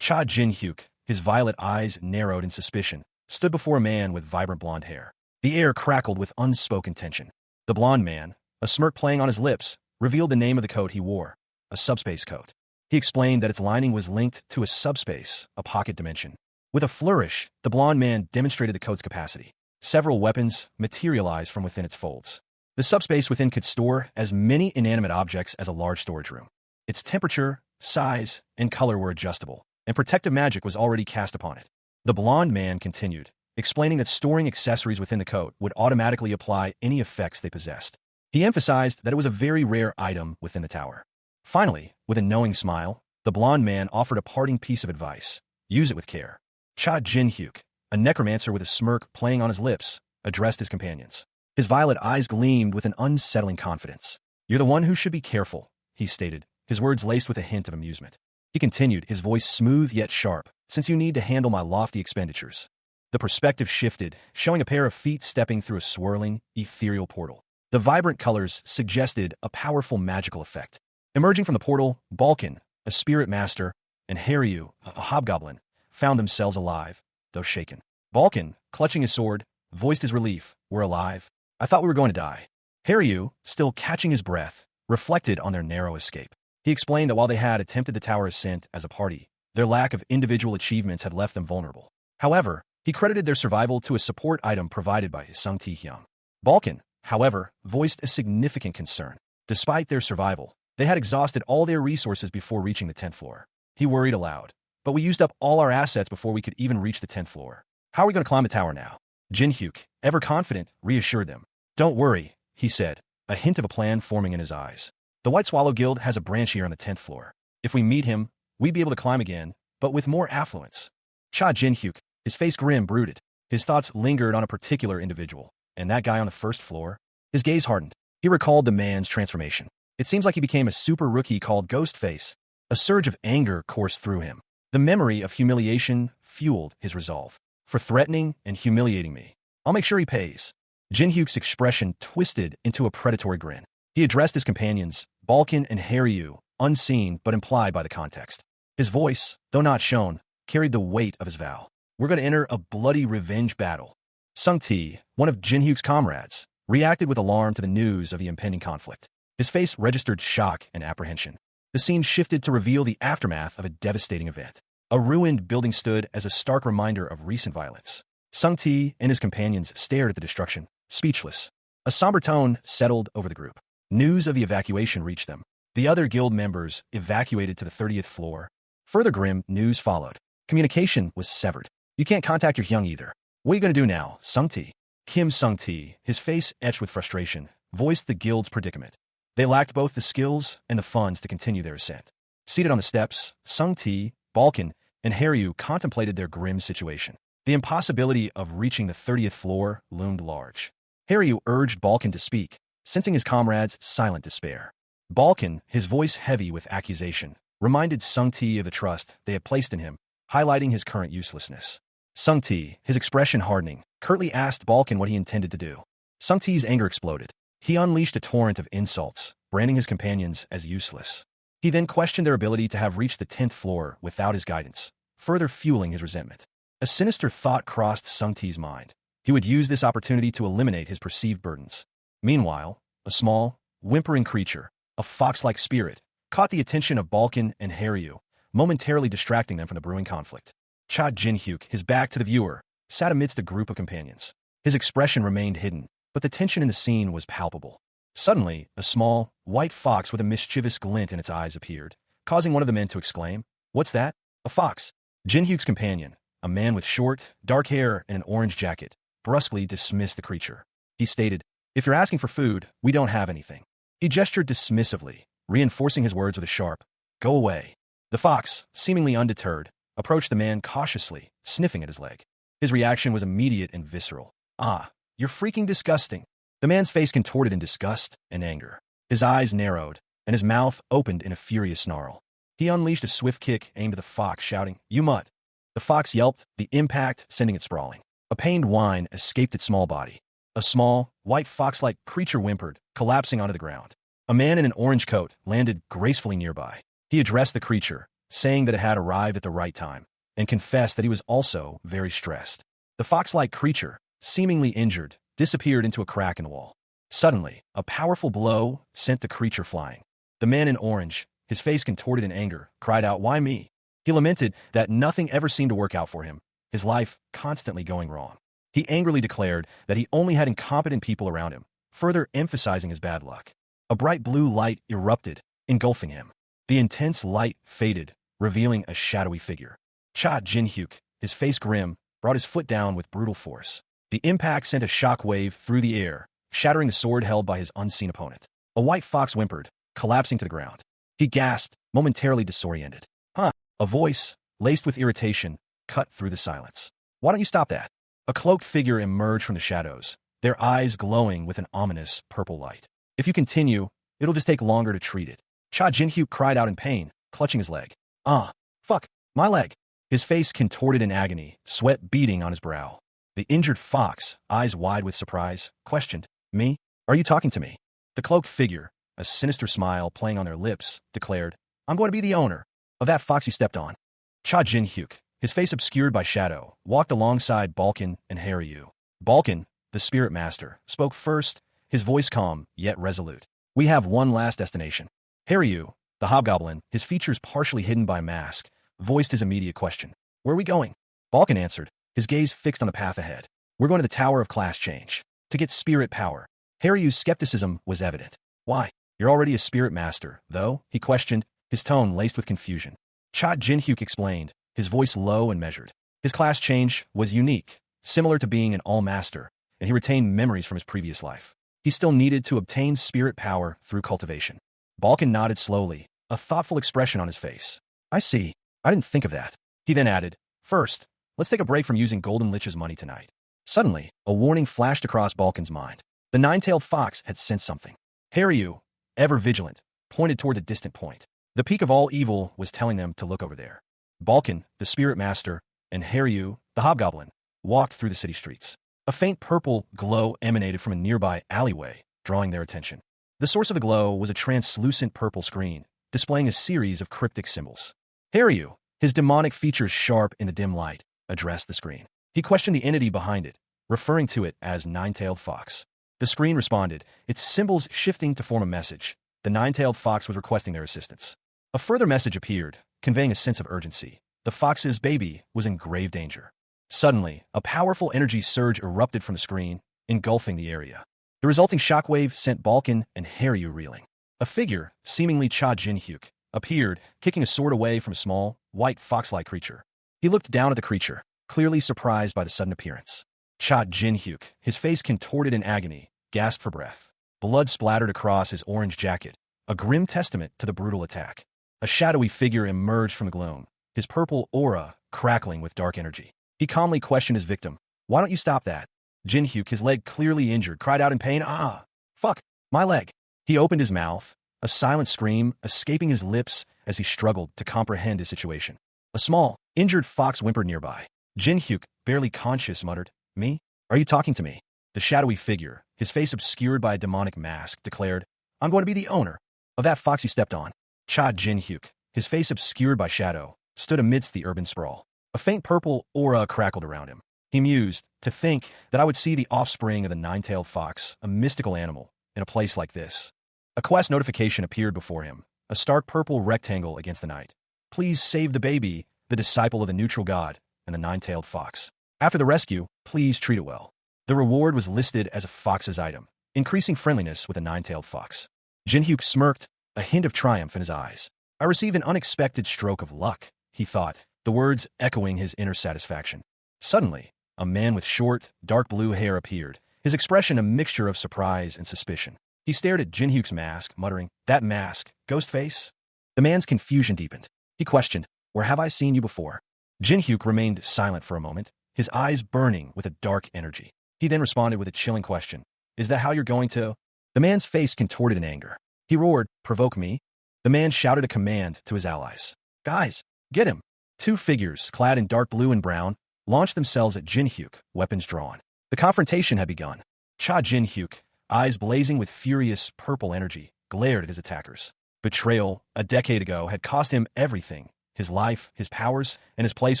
A: Cha Jin-hyuk, his violet eyes narrowed in suspicion, stood before a man with vibrant blonde hair. The air crackled with unspoken tension. The blonde man, a smirk playing on his lips, revealed the name of the coat he wore, a subspace coat. He explained that its lining was linked to a subspace, a pocket dimension. With a flourish, the blonde man demonstrated the coat's capacity. Several weapons materialized from within its folds. The subspace within could store as many inanimate objects as a large storage room. Its temperature, size, and color were adjustable, and protective magic was already cast upon it. The blonde man continued, explaining that storing accessories within the coat would automatically apply any effects they possessed. He emphasized that it was a very rare item within the tower. Finally, with a knowing smile, the blonde man offered a parting piece of advice. "Use it with care." Cha Jin-hyuk, a necromancer with a smirk playing on his lips, addressed his companions. His violet eyes gleamed with an unsettling confidence. "You're the one who should be careful," he stated, his words laced with a hint of amusement. He continued, his voice smooth yet sharp, "Since you need to handle my lofty expenditures." The perspective shifted, showing a pair of feet stepping through a swirling, ethereal portal. The vibrant colors suggested a powerful magical effect. Emerging from the portal, Balkan, a spirit master, and Haryu, a hobgoblin, found themselves alive, though shaken. Balkan, clutching his sword, voiced his relief. "We're alive. I thought we were going to die." Haryu, still catching his breath, reflected on their narrow escape. He explained that while they had attempted the tower ascent as a party, their lack of individual achievements had left them vulnerable. However, he credited their survival to a support item provided by Sung Ti-hyung. Balkan, however, voiced a significant concern. Despite their survival, they had exhausted all their resources before reaching the 10th floor. He worried aloud. "But we used up all our assets before we could even reach the 10th floor. How are we going to climb the tower now?" Jin-hyuk, ever confident, reassured them. "Don't worry," he said, a hint of a plan forming in his eyes. "The White Swallow Guild has a branch here on the 10th floor. If we meet him, we'd be able to climb again, but with more affluence." Cha Jin-hyuk, his face grim, brooded. His thoughts lingered on a particular individual. And that guy on the first floor? His gaze hardened. He recalled the man's transformation. It seems like he became a super rookie called Ghostface. A surge of anger coursed through him. The memory of humiliation fueled his resolve. "For threatening and humiliating me, I'll make sure he pays." Jin-hyuk's expression twisted into a predatory grin. He addressed his companions, Balkan and Haryu, unseen but implied by the context. His voice, though not shown, carried the weight of his vow. "We're going to enter a bloody revenge battle." Sung Ti, one of Jin-hyuk's comrades, reacted with alarm to the news of the impending conflict. His face registered shock and apprehension. The scene shifted to reveal the aftermath of a devastating event. A ruined building stood as a stark reminder of recent violence. Sung Ti and his companions stared at the destruction, speechless. A somber tone settled over the group. News of the evacuation reached them. The other guild members evacuated to the 30th floor. Further grim news followed. Communication was severed. "You can't contact your Hyung either. What are you going to do now, Sung Ti?" Kim Sung Ti, his face etched with frustration, voiced the guild's predicament. They lacked both the skills and the funds to continue their ascent. Seated on the steps, Sung Ti, Balkan, and Haryu contemplated their grim situation. The impossibility of reaching the 30th floor loomed large. Haryu urged Balkan to speak, sensing his comrade's silent despair. Balkan, his voice heavy with accusation, reminded Sung Ti of the trust they had placed in him, highlighting his current uselessness. Sung Ti, his expression hardening, curtly asked Balkan what he intended to do. Sung Ti's anger exploded. He unleashed a torrent of insults, branding his companions as useless. He then questioned their ability to have reached the 10th floor without his guidance, further fueling his resentment. A sinister thought crossed Sung Ti's mind. He would use this opportunity to eliminate his perceived burdens. Meanwhile, a small, whimpering creature, a fox-like spirit, caught the attention of Balkan and Haryu, momentarily distracting them from the brewing conflict. Cha Jin-hyuk, his back to the viewer, sat amidst a group of companions. His expression remained hidden, but the tension in the scene was palpable. Suddenly, a small, white fox with a mischievous glint in its eyes appeared, causing one of the men to exclaim, "What's that?" A fox. Jin-hyuk's companion, a man with short, dark hair and an orange jacket, brusquely dismissed the creature. He stated, "If you're asking for food, we don't have anything." He gestured dismissively, reinforcing his words with a sharp, "Go away." The fox, seemingly undeterred, approached the man cautiously, sniffing at his leg. His reaction was immediate and visceral. "Ah, you're freaking disgusting." The man's face contorted in disgust and anger. His eyes narrowed, and his mouth opened in a furious snarl. He unleashed a swift kick aimed at the fox, shouting, "You mutt!" The fox yelped, the impact sending it sprawling. A pained whine escaped its small body. A small, white fox-like creature whimpered, collapsing onto the ground. A man in an orange coat landed gracefully nearby. He addressed the creature, saying that it had arrived at the right time, and confessed that he was also very stressed. The fox-like creature, seemingly injured, disappeared into a crack in the wall. Suddenly, a powerful blow sent the creature flying. The man in orange, his face contorted in anger, cried out, "Why me?" He lamented that nothing ever seemed to work out for him, his life constantly going wrong. He angrily declared that he only had incompetent people around him, further emphasizing his bad luck. A bright blue light erupted, engulfing him. The intense light faded, revealing a shadowy figure. Cha Jin-hyuk, his face grim, brought his foot down with brutal force. The impact sent a shock wave through the air, shattering the sword held by his unseen opponent. A white fox whimpered, collapsing to the ground. He gasped, momentarily disoriented. "Huh?" A voice, laced with irritation, cut through the silence. "Why don't you stop that?" A cloaked figure emerged from the shadows, their eyes glowing with an ominous purple light. "If you continue, it'll just take longer to treat it." Cha Jin-hyuk cried out in pain, clutching his leg. "Ah, fuck, my leg." His face contorted in agony, sweat beading on his brow. The injured fox, eyes wide with surprise, questioned, "Me? Are you talking to me?" The cloaked figure, a sinister smile playing on their lips, declared, "I'm going to be the owner of that fox you stepped on." Cha Jin-hyuk, his face obscured by shadow, walked alongside Balkan and Haryu. Balkan, the spirit master, spoke first, his voice calm, yet resolute. "We have one last destination." Haryu, the hobgoblin, his features partially hidden by a mask, voiced his immediate question. "Where are we going?" Balkan answered, his gaze fixed on the path ahead. "We're going to the Tower of Class Change, to get spirit power." Haryu's skepticism was evident. "Why? You're already a spirit master, though?" he questioned, his tone laced with confusion. Cha Jin-hyuk explained, his voice low and measured. His class change was unique, similar to being an all-master, and he retained memories from his previous life. He still needed to obtain spirit power through cultivation. Balkan nodded slowly, a thoughtful expression on his face. "I see. I didn't think of that." He then added, "First, let's take a break from using Golden Lich's money tonight." Suddenly, a warning flashed across Balkan's mind. The nine-tailed fox had sensed something. Haryu, ever vigilant, pointed toward the distant point. The peak of all evil was telling them to look over there. Balkan, the spirit master, and Haryu, the hobgoblin, walked through the city streets. A faint purple glow emanated from a nearby alleyway, drawing their attention. The source of the glow was a translucent purple screen, displaying a series of cryptic symbols. Haryu, his demonic features sharp in the dim light, addressed the screen. He questioned the entity behind it, referring to it as Nine-Tailed Fox. The screen responded, its symbols shifting to form a message. The Nine-Tailed Fox was requesting their assistance. A further message appeared, conveying a sense of urgency. The fox's baby was in grave danger. Suddenly, a powerful energy surge erupted from the screen, engulfing the area. The resulting shockwave sent Balkan and Haryu reeling. A figure, seemingly Cha Jin-hyuk, appeared, kicking a sword away from a small, white fox-like creature. He looked down at the creature, clearly surprised by the sudden appearance. Cha Jin-hyuk, his face contorted in agony, gasped for breath. Blood splattered across his orange jacket, a grim testament to the brutal attack. A shadowy figure emerged from the gloom, his purple aura crackling with dark energy. He calmly questioned his victim. "Why don't you stop that?" Jin-hyuk, his leg clearly injured, cried out in pain, "Ah! Fuck! My leg!" He opened his mouth, a silent scream escaping his lips as he struggled to comprehend his situation. A small, injured fox whimpered nearby. Jin-hyuk, barely conscious, muttered, "Me? Are you talking to me?" The shadowy figure, his face obscured by a demonic mask, declared, "I'm going to be the owner of that fox you stepped on." Cha Jin-hyuk, his face obscured by shadow, stood amidst the urban sprawl. A faint purple aura crackled around him. He mused, "To think that I would see the offspring of the nine-tailed fox, a mystical animal, in a place like this." A quest notification appeared before him, a stark purple rectangle against the night. "Please save the baby, the disciple of the neutral god, and the nine-tailed fox. After the rescue, please treat it well." The reward was listed as a fox's item, increasing friendliness with a nine-tailed fox. Jin-hyuk smirked, a hint of triumph in his eyes. "I received an unexpected stroke of luck," he thought, the words echoing his inner satisfaction. Suddenly, a man with short, dark blue hair appeared, his expression a mixture of surprise and suspicion. He stared at Jin-hyuk's mask, muttering, "That mask, ghost face?" The man's confusion deepened. He questioned, "Where have I seen you before?" Jin-hyuk remained silent for a moment, his eyes burning with a dark energy. He then responded with a chilling question, "Is that how you're going to—" The man's face contorted in anger. He roared, "Provoke me?" The man shouted a command to his allies. "Guys, get him!" Two figures, clad in dark blue and brown, launched themselves at Jin-hyuk, weapons drawn. The confrontation had begun. Cha Jin-hyuk, eyes blazing with furious purple energy, glared at his attackers. Betrayal, a decade ago, had cost him everything: his life, his powers, and his place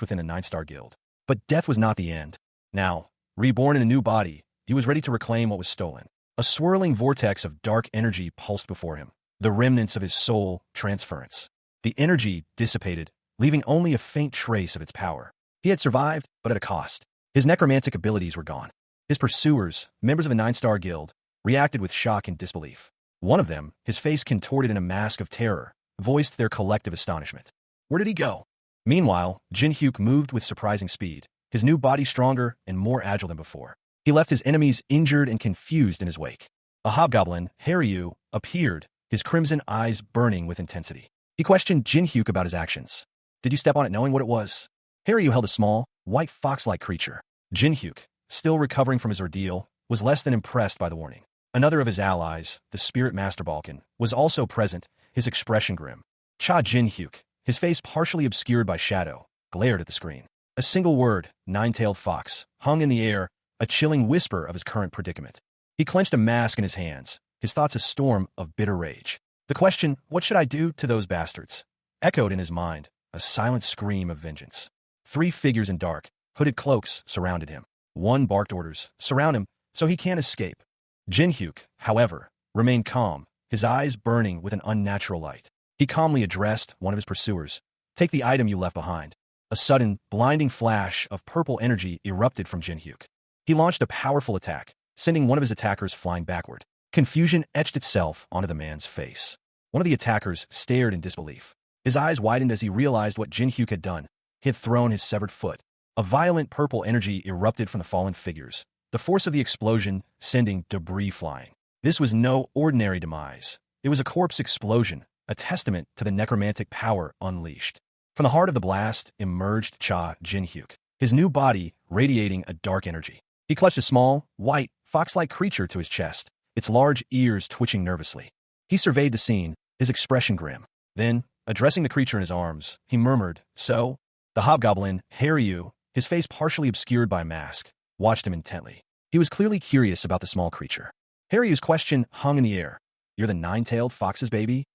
A: within the Nine-Star Guild. But death was not the end. Now, reborn in a new body, he was ready to reclaim what was stolen. A swirling vortex of dark energy pulsed before him, the remnants of his soul transference. The energy dissipated, leaving only a faint trace of its power. He had survived, but at a cost. His necromantic abilities were gone. His pursuers, members of the Nine-Star Guild, reacted with shock and disbelief. One of them, his face contorted in a mask of terror, voiced their collective astonishment. Where did he go? Meanwhile, Jin-hyuk moved with surprising speed, his new body stronger and more agile than before. He left his enemies injured and confused in his wake. A hobgoblin, Haryu, appeared, his crimson eyes burning with intensity. He questioned Jin-hyuk about his actions. "Did you step on it knowing what it was?" Haryu held a small, white fox-like creature. Jin-hyuk, still recovering from his ordeal, was less than impressed by the warning. Another of his allies, the spirit master Balkan, was also present, his expression grim. Cha Jin-hyuk, his face partially obscured by shadow, glared at the screen. A single word, nine-tailed fox, hung in the air, a chilling whisper of his current predicament. He clenched a mask in his hands, his thoughts a storm of bitter rage. The question, "What should I do to those bastards?" echoed in his mind, a silent scream of vengeance. Three figures in dark, hooded cloaks surrounded him. One barked orders, "Surround him, so he can't escape." Jin-hyuk, however, remained calm, his eyes burning with an unnatural light. He calmly addressed one of his pursuers. "Take the item you left behind." A sudden, blinding flash of purple energy erupted from Jin-hyuk. He launched a powerful attack, sending one of his attackers flying backward. Confusion etched itself onto the man's face. One of the attackers stared in disbelief. His eyes widened as he realized what Jin-hyuk had done. He had thrown his severed foot. A violent purple energy erupted from the fallen figures, the force of the explosion sending debris flying. This was no ordinary demise. It was a corpse explosion, a testament to the necromantic power unleashed. From the heart of the blast emerged Cha Jin-hyuk, his new body radiating a dark energy. He clutched a small, white, fox-like creature to his chest, its large ears twitching nervously. He surveyed the scene, his expression grim. Then, addressing the creature in his arms, he murmured, "So?" The hobgoblin, Haryu, his face partially obscured by a mask, watched him intently. He was clearly curious about the small creature. Haryu's question hung in the air. "You're the nine-tailed fox's baby?"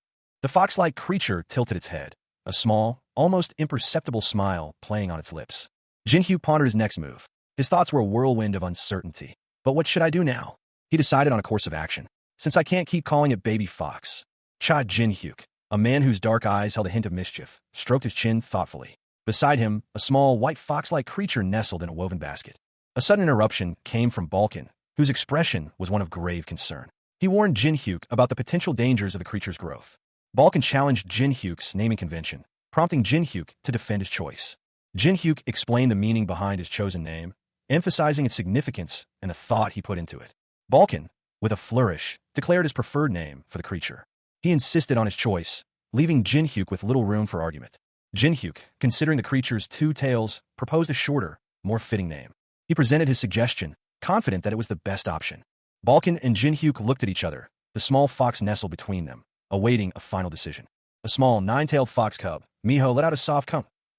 A: The fox-like creature tilted its head, a small, almost imperceptible smile playing on its lips. Jin-hyuk pondered his next move. His thoughts were a whirlwind of uncertainty. But what should I do now? He decided on a course of action. Since I can't keep calling it baby fox. Cha Jin-hyuk, a man whose dark eyes held a hint of mischief, stroked his chin thoughtfully. Beside him, a small, white fox-like creature nestled in a woven basket. A sudden interruption came from Balkan, whose expression was one of grave concern. He warned Jin-hyuk about the potential dangers of the creature's growth. Balkan challenged Jin-hyuk's naming convention, prompting Jin-hyuk to defend his choice. Jin-hyuk explained the meaning behind his chosen name, emphasizing its significance and the thought he put into it. Balkan, with a flourish, declared his preferred name for the creature. He insisted on his choice, leaving Jin-hyuk with little room for argument. Jin-hyuk, considering the creature's two tails, proposed a shorter, more fitting name. He presented his suggestion, confident that it was the best option. Balkan and Jin-hyuk looked at each other, the small fox nestled between them, awaiting a final decision. A small, nine-tailed fox cub, Miho, let out a soft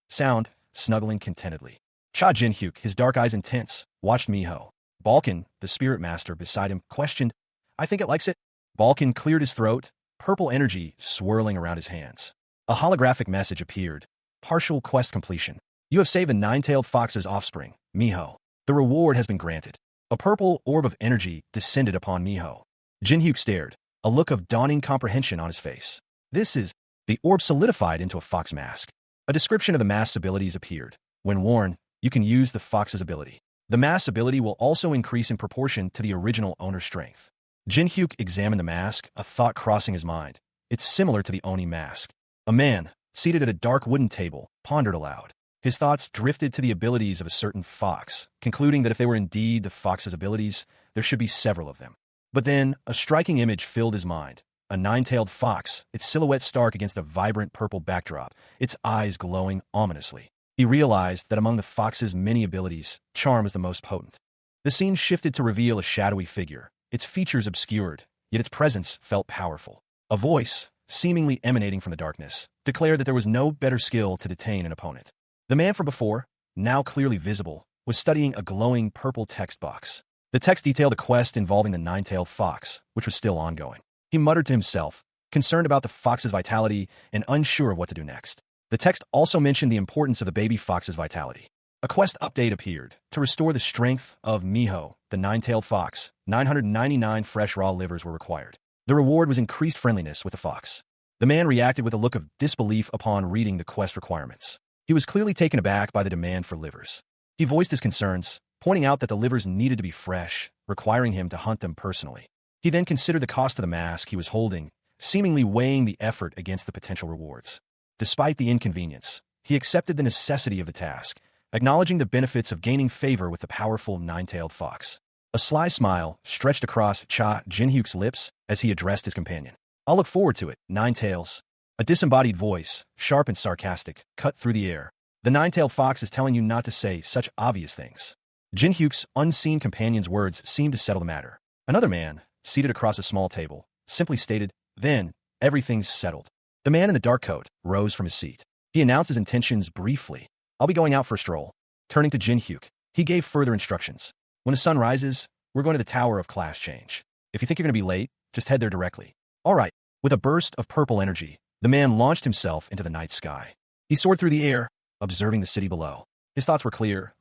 A: sound, snuggling contentedly. Cha Jin-hyuk, his dark eyes intense, watched Miho. Balkan, the spirit master beside him, questioned, I think it likes it. Balkan cleared his throat, purple energy swirling around his hands. A holographic message appeared. Partial quest completion. You have saved the nine-tailed fox's offspring, Miho. The reward has been granted. A purple orb of energy descended upon Miho. Jinhyuk stared, a look of dawning comprehension on his face. This is... The orb solidified into a fox mask. A description of the mask's abilities appeared. When worn, you can use the fox's ability. The mask's ability will also increase in proportion to the original owner's strength. Jinhyuk examined the mask, a thought crossing his mind. It's similar to the Oni mask. A man, seated at a dark wooden table, pondered aloud. His thoughts drifted to the abilities of a certain fox, concluding that if they were indeed the fox's abilities, there should be several of them. But then, a striking image filled his mind. A nine-tailed fox, its silhouette stark against a vibrant purple backdrop, its eyes glowing ominously. He realized that among the fox's many abilities, charm was the most potent. The scene shifted to reveal a shadowy figure, its features obscured, yet its presence felt powerful. A voice, seemingly emanating from the darkness, declared that there was no better skill to detain an opponent. The man from before, now clearly visible, was studying a glowing purple text box. The text detailed a quest involving the nine-tailed fox, which was still ongoing. He muttered to himself, concerned about the fox's vitality and unsure of what to do next. The text also mentioned the importance of the baby fox's vitality. A quest update appeared. To restore the strength of Miho, the nine-tailed fox, 999 fresh raw livers were required. The reward was increased friendliness with the fox. The man reacted with a look of disbelief upon reading the quest requirements. He was clearly taken aback by the demand for livers. He voiced his concerns, pointing out that the livers needed to be fresh, requiring him to hunt them personally. He then considered the cost of the mask he was holding, seemingly weighing the effort against the potential rewards. Despite the inconvenience, he accepted the necessity of the task, acknowledging the benefits of gaining favor with the powerful nine-tailed fox. A sly smile stretched across Jinhyuk's lips as he addressed his companion. I'll look forward to it, Nine Tails. A disembodied voice, sharp and sarcastic, cut through the air. The nine-tailed fox is telling you not to say such obvious things. Jinhyuk's unseen companion's words seemed to settle the matter. Another man, seated across a small table, simply stated, then, everything's settled. The man in the dark coat rose from his seat. He announced his intentions briefly. I'll be going out for a stroll. Turning to Jinhyuk, he gave further instructions. When the sun rises, we're going to the Tower of Class Change. If you think you're going to be late, just head there directly. All right. With a burst of purple energy, the man launched himself into the night sky. He soared through the air, observing the city below. His thoughts were clear.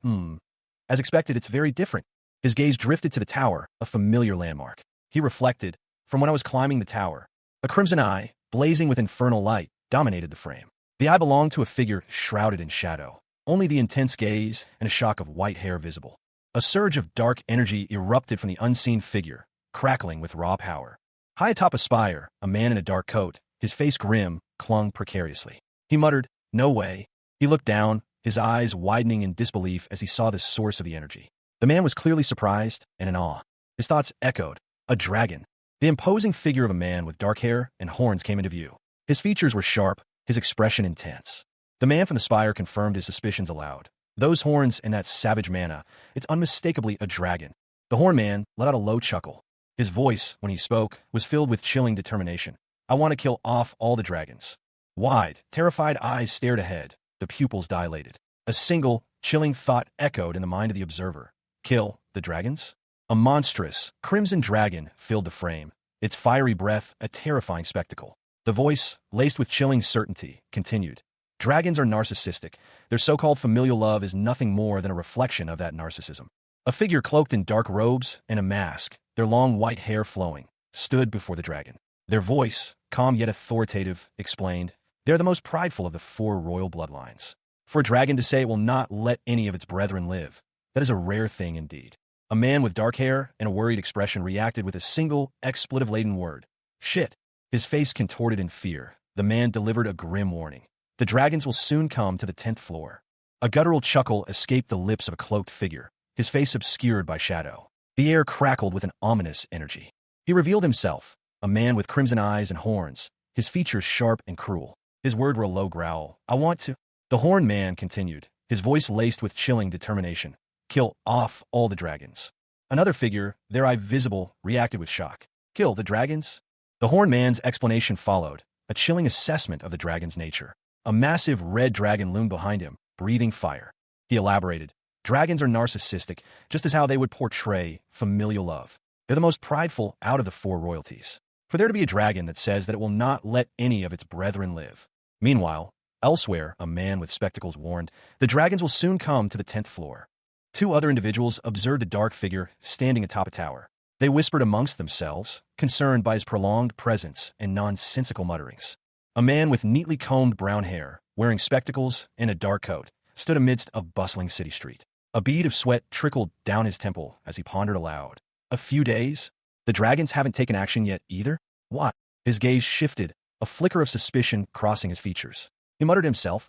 A: As expected, it's very different. His gaze drifted to the tower, a familiar landmark. He reflected, from when I was climbing the tower. A crimson eye, blazing with infernal light, dominated the frame. The eye belonged to a figure shrouded in shadow. Only the intense gaze and a shock of white hair visible. A surge of dark energy erupted from the unseen figure, crackling with raw power. High atop a spire, a man in a dark coat, his face grim, clung precariously. He muttered, no way. He looked down, his eyes widening in disbelief as he saw the source of the energy. The man was clearly surprised and in awe. His thoughts echoed. A dragon. The imposing figure of a man with dark hair and horns came into view. His features were sharp, his expression intense. The man from the spire confirmed his suspicions aloud. Those horns and that savage mana, it's unmistakably a dragon. The horn man let out a low chuckle. His voice, when he spoke, was filled with chilling determination. I want to kill off all the dragons. Wide, terrified eyes stared ahead, the pupils dilated. A single, chilling thought echoed in the mind of the observer. Kill the dragons? A monstrous, crimson dragon filled the frame, its fiery breath a terrifying spectacle. The voice, laced with chilling certainty, continued. Dragons are narcissistic. Their so-called familial love is nothing more than a reflection of that narcissism. A figure cloaked in dark robes and a mask, their long white hair flowing, stood before the dragon. Their voice, calm yet authoritative, explained, they are the most prideful of the 4 royal bloodlines. For a dragon to say it will not let any of its brethren live, that is a rare thing indeed. A man with dark hair and a worried expression reacted with a single, expletive-laden word. Shit. His face contorted in fear. The man delivered a grim warning. The dragons will soon come to the 10th floor. A guttural chuckle escaped the lips of a cloaked figure, his face obscured by shadow. The air crackled with an ominous energy. He revealed himself, a man with crimson eyes and horns, his features sharp and cruel. His words were a low growl. I want to... The horned man continued, his voice laced with chilling determination. Kill off all the dragons. Another figure, their eye visible, reacted with shock. Kill the dragons? The horned man's explanation followed, a chilling assessment of the dragon's nature. A massive red dragon loomed behind him, breathing fire. He elaborated. Dragons are narcissistic, just as how they would portray familial love. They're the most prideful out of the four royalties. For there to be a dragon that says that it will not let any of its brethren live. Meanwhile, elsewhere, a man with spectacles warned, the dragons will soon come to the 10th floor. Two other individuals observed a dark figure standing atop a tower. They whispered amongst themselves, concerned by his prolonged presence and nonsensical mutterings. A man with neatly combed brown hair, wearing spectacles and a dark coat, stood amidst a bustling city street. A bead of sweat trickled down his temple as he pondered aloud. A few days? The dragons haven't taken action yet either? What? His gaze shifted, a flicker of suspicion crossing his features. He muttered to himself,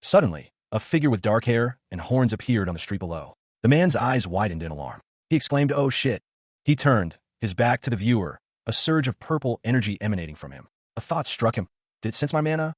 A: Suddenly, a figure with dark hair and horns appeared on the street below. The man's eyes widened in alarm. He exclaimed, "Oh shit." He turned, his back to the viewer, a surge of purple energy emanating from him. A thought struck him. Did it sense my mana?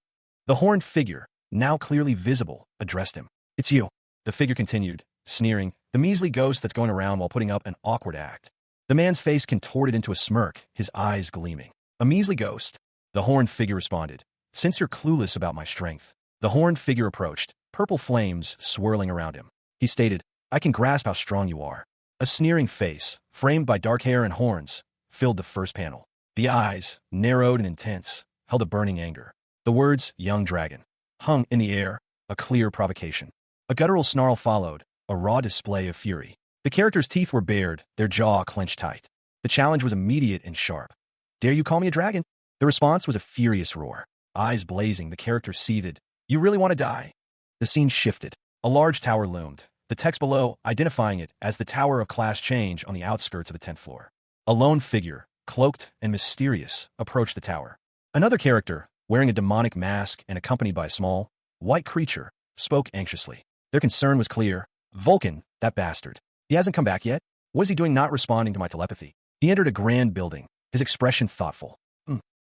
A: The horned figure, now clearly visible, addressed him. "It's you." The figure continued, sneering, the measly ghost that's going around while putting up an awkward act. The man's face contorted into a smirk, his eyes gleaming. "A measly ghost?" The horned figure responded. "Since you're clueless about my strength." The horned figure approached, purple flames swirling around him. He stated, "I can grasp how strong you are." A sneering face, framed by dark hair and horns, filled the first panel. The eyes, narrowed and intense, held a burning anger. The words, "young dragon," hung in the air, a clear provocation. A guttural snarl followed, a raw display of fury. The character's teeth were bared, their jaw clenched tight. The challenge was immediate and sharp. "Dare you call me a dragon?" The response was a furious roar. Eyes blazing, the character seethed. "You really want to die?" The scene shifted. A large tower loomed, the text below identifying it as the Tower of Class Change on the outskirts of the 10th floor. A lone figure, cloaked and mysterious, approached the tower. Another character, wearing a demonic mask and accompanied by a small, white creature, spoke anxiously. Their concern was clear. "Vulcan, that bastard. He hasn't come back yet? What is he doing not responding to my telepathy?" He entered a grand building, his expression thoughtful.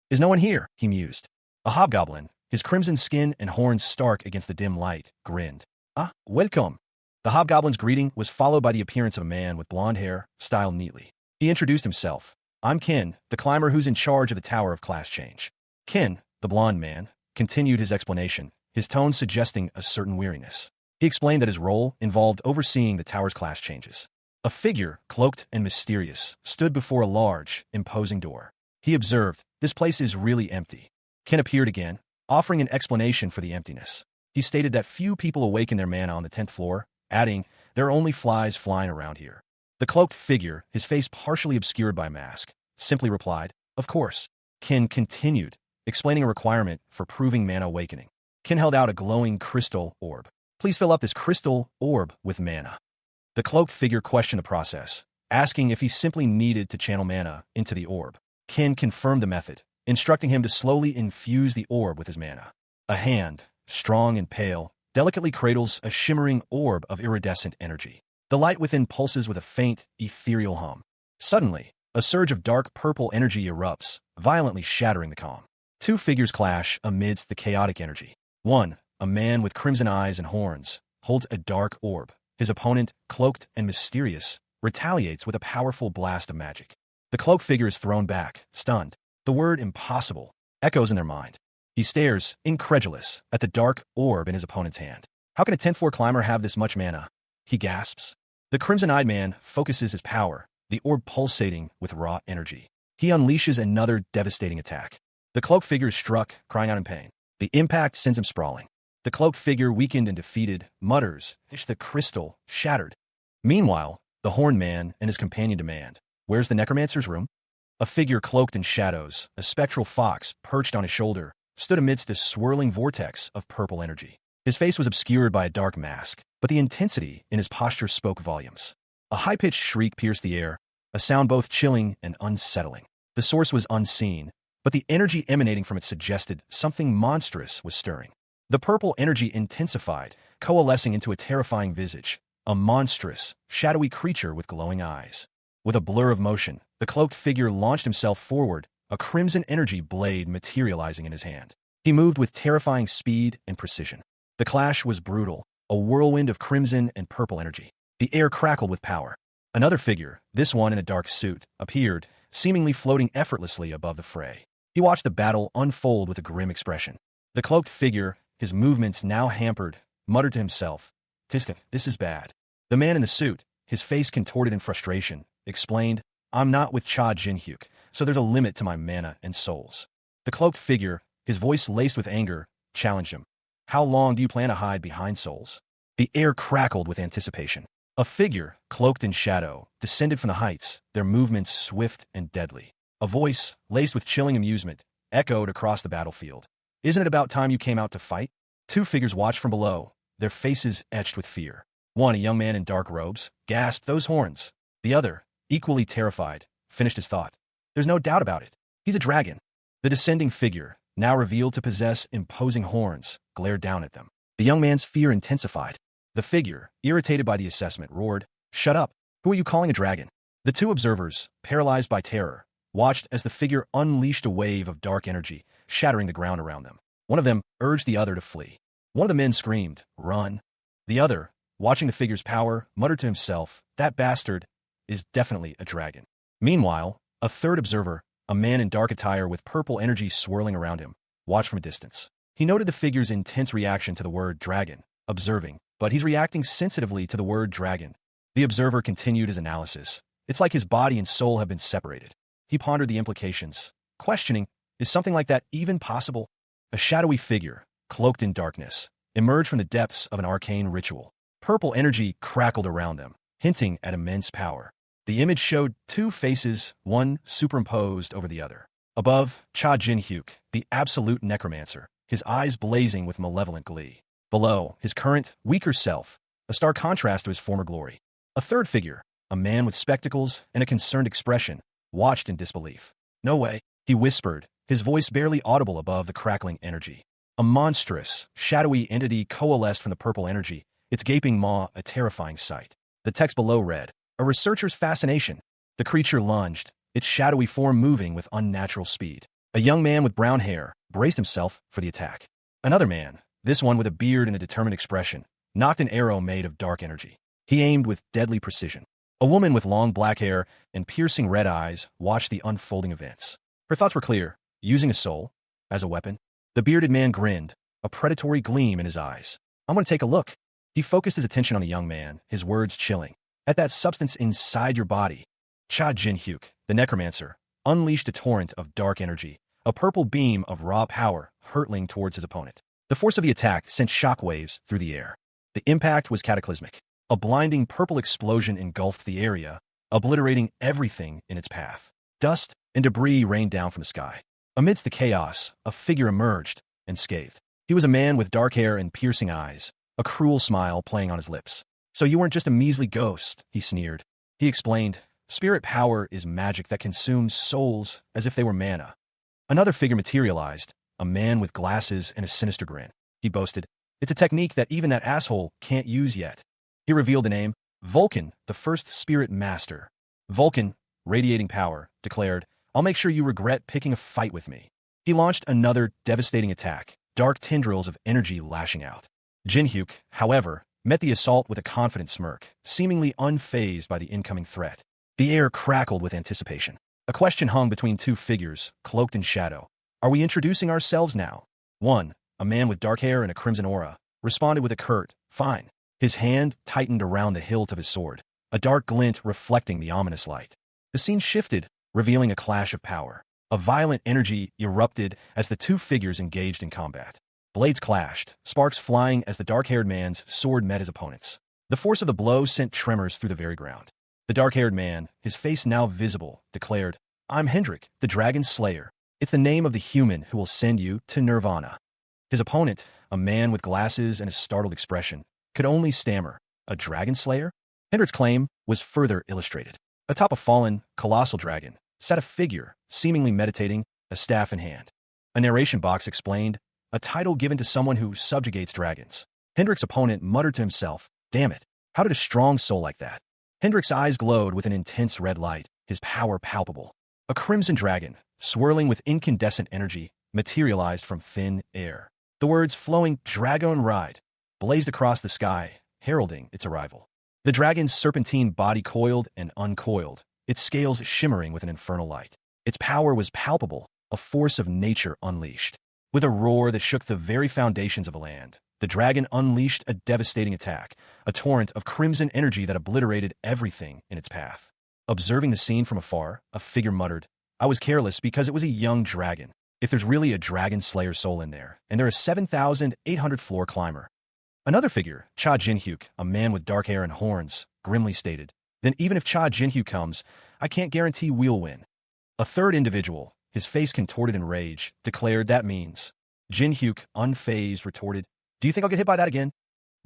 A: Is no one here?" he mused. A hobgoblin, his crimson skin and horns stark against the dim light, grinned. "Ah, welcome." The hobgoblin's greeting was followed by the appearance of a man with blonde hair, styled neatly. He introduced himself. "I'm Ken, the climber who's in charge of the Tower of Class Change." Ken, the blonde man, continued his explanation, his tone suggesting a certain weariness. He explained that his role involved overseeing the tower's class changes. A figure, cloaked and mysterious, stood before a large, imposing door. He observed, "This place is really empty." Ken appeared again, offering an explanation for the emptiness. He stated that few people awaken their mana on the 10th floor, adding, "There are only flies flying around here." The cloaked figure, his face partially obscured by a mask, simply replied, "Of course." Ken continued, explaining a requirement for proving mana awakening. Ken held out a glowing crystal orb. "Please fill up this crystal orb with mana." The cloaked figure questioned the process, asking if he simply needed to channel mana into the orb. Ken confirmed the method, instructing him to slowly infuse the orb with his mana. A hand, strong and pale, delicately cradles a shimmering orb of iridescent energy. The light within pulses with a faint, ethereal hum. Suddenly, a surge of dark purple energy erupts, violently shattering the calm. Two figures clash amidst the chaotic energy. One, a man with crimson eyes and horns, holds a dark orb. His opponent, cloaked and mysterious, retaliates with a powerful blast of magic. The cloaked figure is thrown back, stunned. The word impossible echoes in their mind. He stares, incredulous, at the dark orb in his opponent's hand. How can a 10th floor climber have this much mana? He gasps. The crimson-eyed man focuses his power, the orb pulsating with raw energy. He unleashes another devastating attack. The cloaked figure is struck, crying out in pain. The impact sends him sprawling. The cloaked figure, weakened and defeated, mutters, "The crystal, shattered." Meanwhile, the horned man and his companion demand, "Where's the necromancer's room?" A figure cloaked in shadows, a spectral fox perched on his shoulder, stood amidst a swirling vortex of purple energy. His face was obscured by a dark mask, but the intensity in his posture spoke volumes. A high-pitched shriek pierced the air, a sound both chilling and unsettling. The source was unseen, but the energy emanating from it suggested something monstrous was stirring. The purple energy intensified, coalescing into a terrifying visage, a monstrous, shadowy creature with glowing eyes. With a blur of motion, the cloaked figure launched himself forward, a crimson energy blade materializing in his hand. He moved with terrifying speed and precision. The clash was brutal, a whirlwind of crimson and purple energy. The air crackled with power. Another figure, this one in a dark suit, appeared, seemingly floating effortlessly above the fray. He watched the battle unfold with a grim expression. The cloaked figure, his movements now hampered, muttered to himself, "Tiska, this is bad." The man in the suit, his face contorted in frustration, explained, I'm not with Cha Jin-hyuk, so there's a limit to my mana and souls. The cloaked figure, his voice laced with anger, challenged him. How long do you plan to hide behind souls? The air crackled with anticipation. A figure, cloaked in shadow, descended from the heights, their movements swift and deadly. A voice, laced with chilling amusement, echoed across the battlefield. Isn't it about time you came out to fight? Two figures watched from below, their faces etched with fear. One, a young man in dark robes, gasped, those horns. The other, equally terrified, finished his thought. There's no doubt about it. He's a dragon. The descending figure, now revealed to possess imposing horns, glared down at them. The young man's fear intensified. The figure, irritated by the assessment, roared, Shut up! Who are you calling a dragon? The two observers, paralyzed by terror, watched as the figure unleashed a wave of dark energy, shattering the ground around them. One of them urged the other to flee. One of the men screamed, Run! The other, watching the figure's power, muttered to himself, That bastard is definitely a dragon. Meanwhile, a third observer, a man in dark attire with purple energy swirling around him, watched from a distance. He noted the figure's intense reaction to the word dragon, observing, but he's reacting sensitively to the word dragon. The observer continued his analysis. It's like his body and soul have been separated. He pondered the implications, questioning, is something like that even possible? A shadowy figure, cloaked in darkness, emerged from the depths of an arcane ritual. Purple energy crackled around them, hinting at immense power. The image showed two faces, one superimposed over the other. Above, Cha Jin-hyuk, the absolute necromancer, his eyes blazing with malevolent glee. Below, his current, weaker self, a stark contrast to his former glory. A third figure, a man with spectacles and a concerned expression, watched in disbelief. No way, he whispered, his voice barely audible above the crackling energy. A monstrous, shadowy entity coalesced from the purple energy, its gaping maw a terrifying sight. The text below read, A researcher's fascination. The creature lunged, its shadowy form moving with unnatural speed. A young man with brown hair braced himself for the attack. Another man, this one with a beard and a determined expression, knocked an arrow made of dark energy. He aimed with deadly precision. A woman with long black hair and piercing red eyes watched the unfolding events. Her thoughts were clear, using a soul as a weapon. The bearded man grinned, a predatory gleam in his eyes. I'm going to take a look. He focused his attention on the young man, his words chilling. At that substance inside your body, Cha Jin-hyuk, the necromancer, unleashed a torrent of dark energy, a purple beam of raw power hurtling towards his opponent. The force of the attack sent shockwaves through the air. The impact was cataclysmic. A blinding purple explosion engulfed the area, obliterating everything in its path. Dust and debris rained down from the sky. Amidst the chaos, a figure emerged, unscathed. He was a man with dark hair and piercing eyes, a cruel smile playing on his lips. So you weren't just a measly ghost, he sneered. He explained, Spirit power is magic that consumes souls as if they were mana. Another figure materialized, a man with glasses and a sinister grin. He boasted, It's a technique that even that asshole can't use yet. He revealed the name, Vulcan, the first spirit master. Vulcan, radiating power, declared, I'll make sure you regret picking a fight with me. He launched another devastating attack, dark tendrils of energy lashing out. Jin-hyuk, however, met the assault with a confident smirk, seemingly unfazed by the incoming threat. The air crackled with anticipation. A question hung between two figures, cloaked in shadow. Are we introducing ourselves now? One, a man with dark hair and a crimson aura, responded with a curt, Fine. His hand tightened around the hilt of his sword, a dark glint reflecting the ominous light. The scene shifted, revealing a clash of power. A violent energy erupted as the two figures engaged in combat. Blades clashed, sparks flying as the dark-haired man's sword met his opponent's. The force of the blow sent tremors through the very ground. The dark-haired man, his face now visible, declared, I'm Hendrik, the Dragon Slayer. It's the name of the human who will send you to Nirvana. His opponent, a man with glasses and a startled expression, could only stammer, a dragon slayer? Hendrik's claim was further illustrated. Atop a fallen, colossal dragon sat a figure, seemingly meditating, a staff in hand. A narration box explained, a title given to someone who subjugates dragons. Hendrik's opponent muttered to himself, Damn it, how did a strong soul like that? Hendrik's eyes glowed with an intense red light, his power palpable. A crimson dragon, swirling with incandescent energy, materialized from thin air. The words flowing Dragon Ride blazed across the sky, heralding its arrival. The dragon's serpentine body coiled and uncoiled, its scales shimmering with an infernal light. Its power was palpable, a force of nature unleashed. With a roar that shook the very foundations of the land, the dragon unleashed a devastating attack, a torrent of crimson energy that obliterated everything in its path. Observing the scene from afar, a figure muttered, "I was careless because it was a young dragon. If there's really a dragon slayer soul in there, and they're a 7,800 floor climber." Another figure, Cha Jinhyuk, a man with dark hair and horns, grimly stated, "Then even if Cha Jinhyuk comes, I can't guarantee we'll win." A third individual, his face contorted in rage, declared, "That means." Jinhyuk, unfazed, retorted, "Do you think I'll get hit by that again?"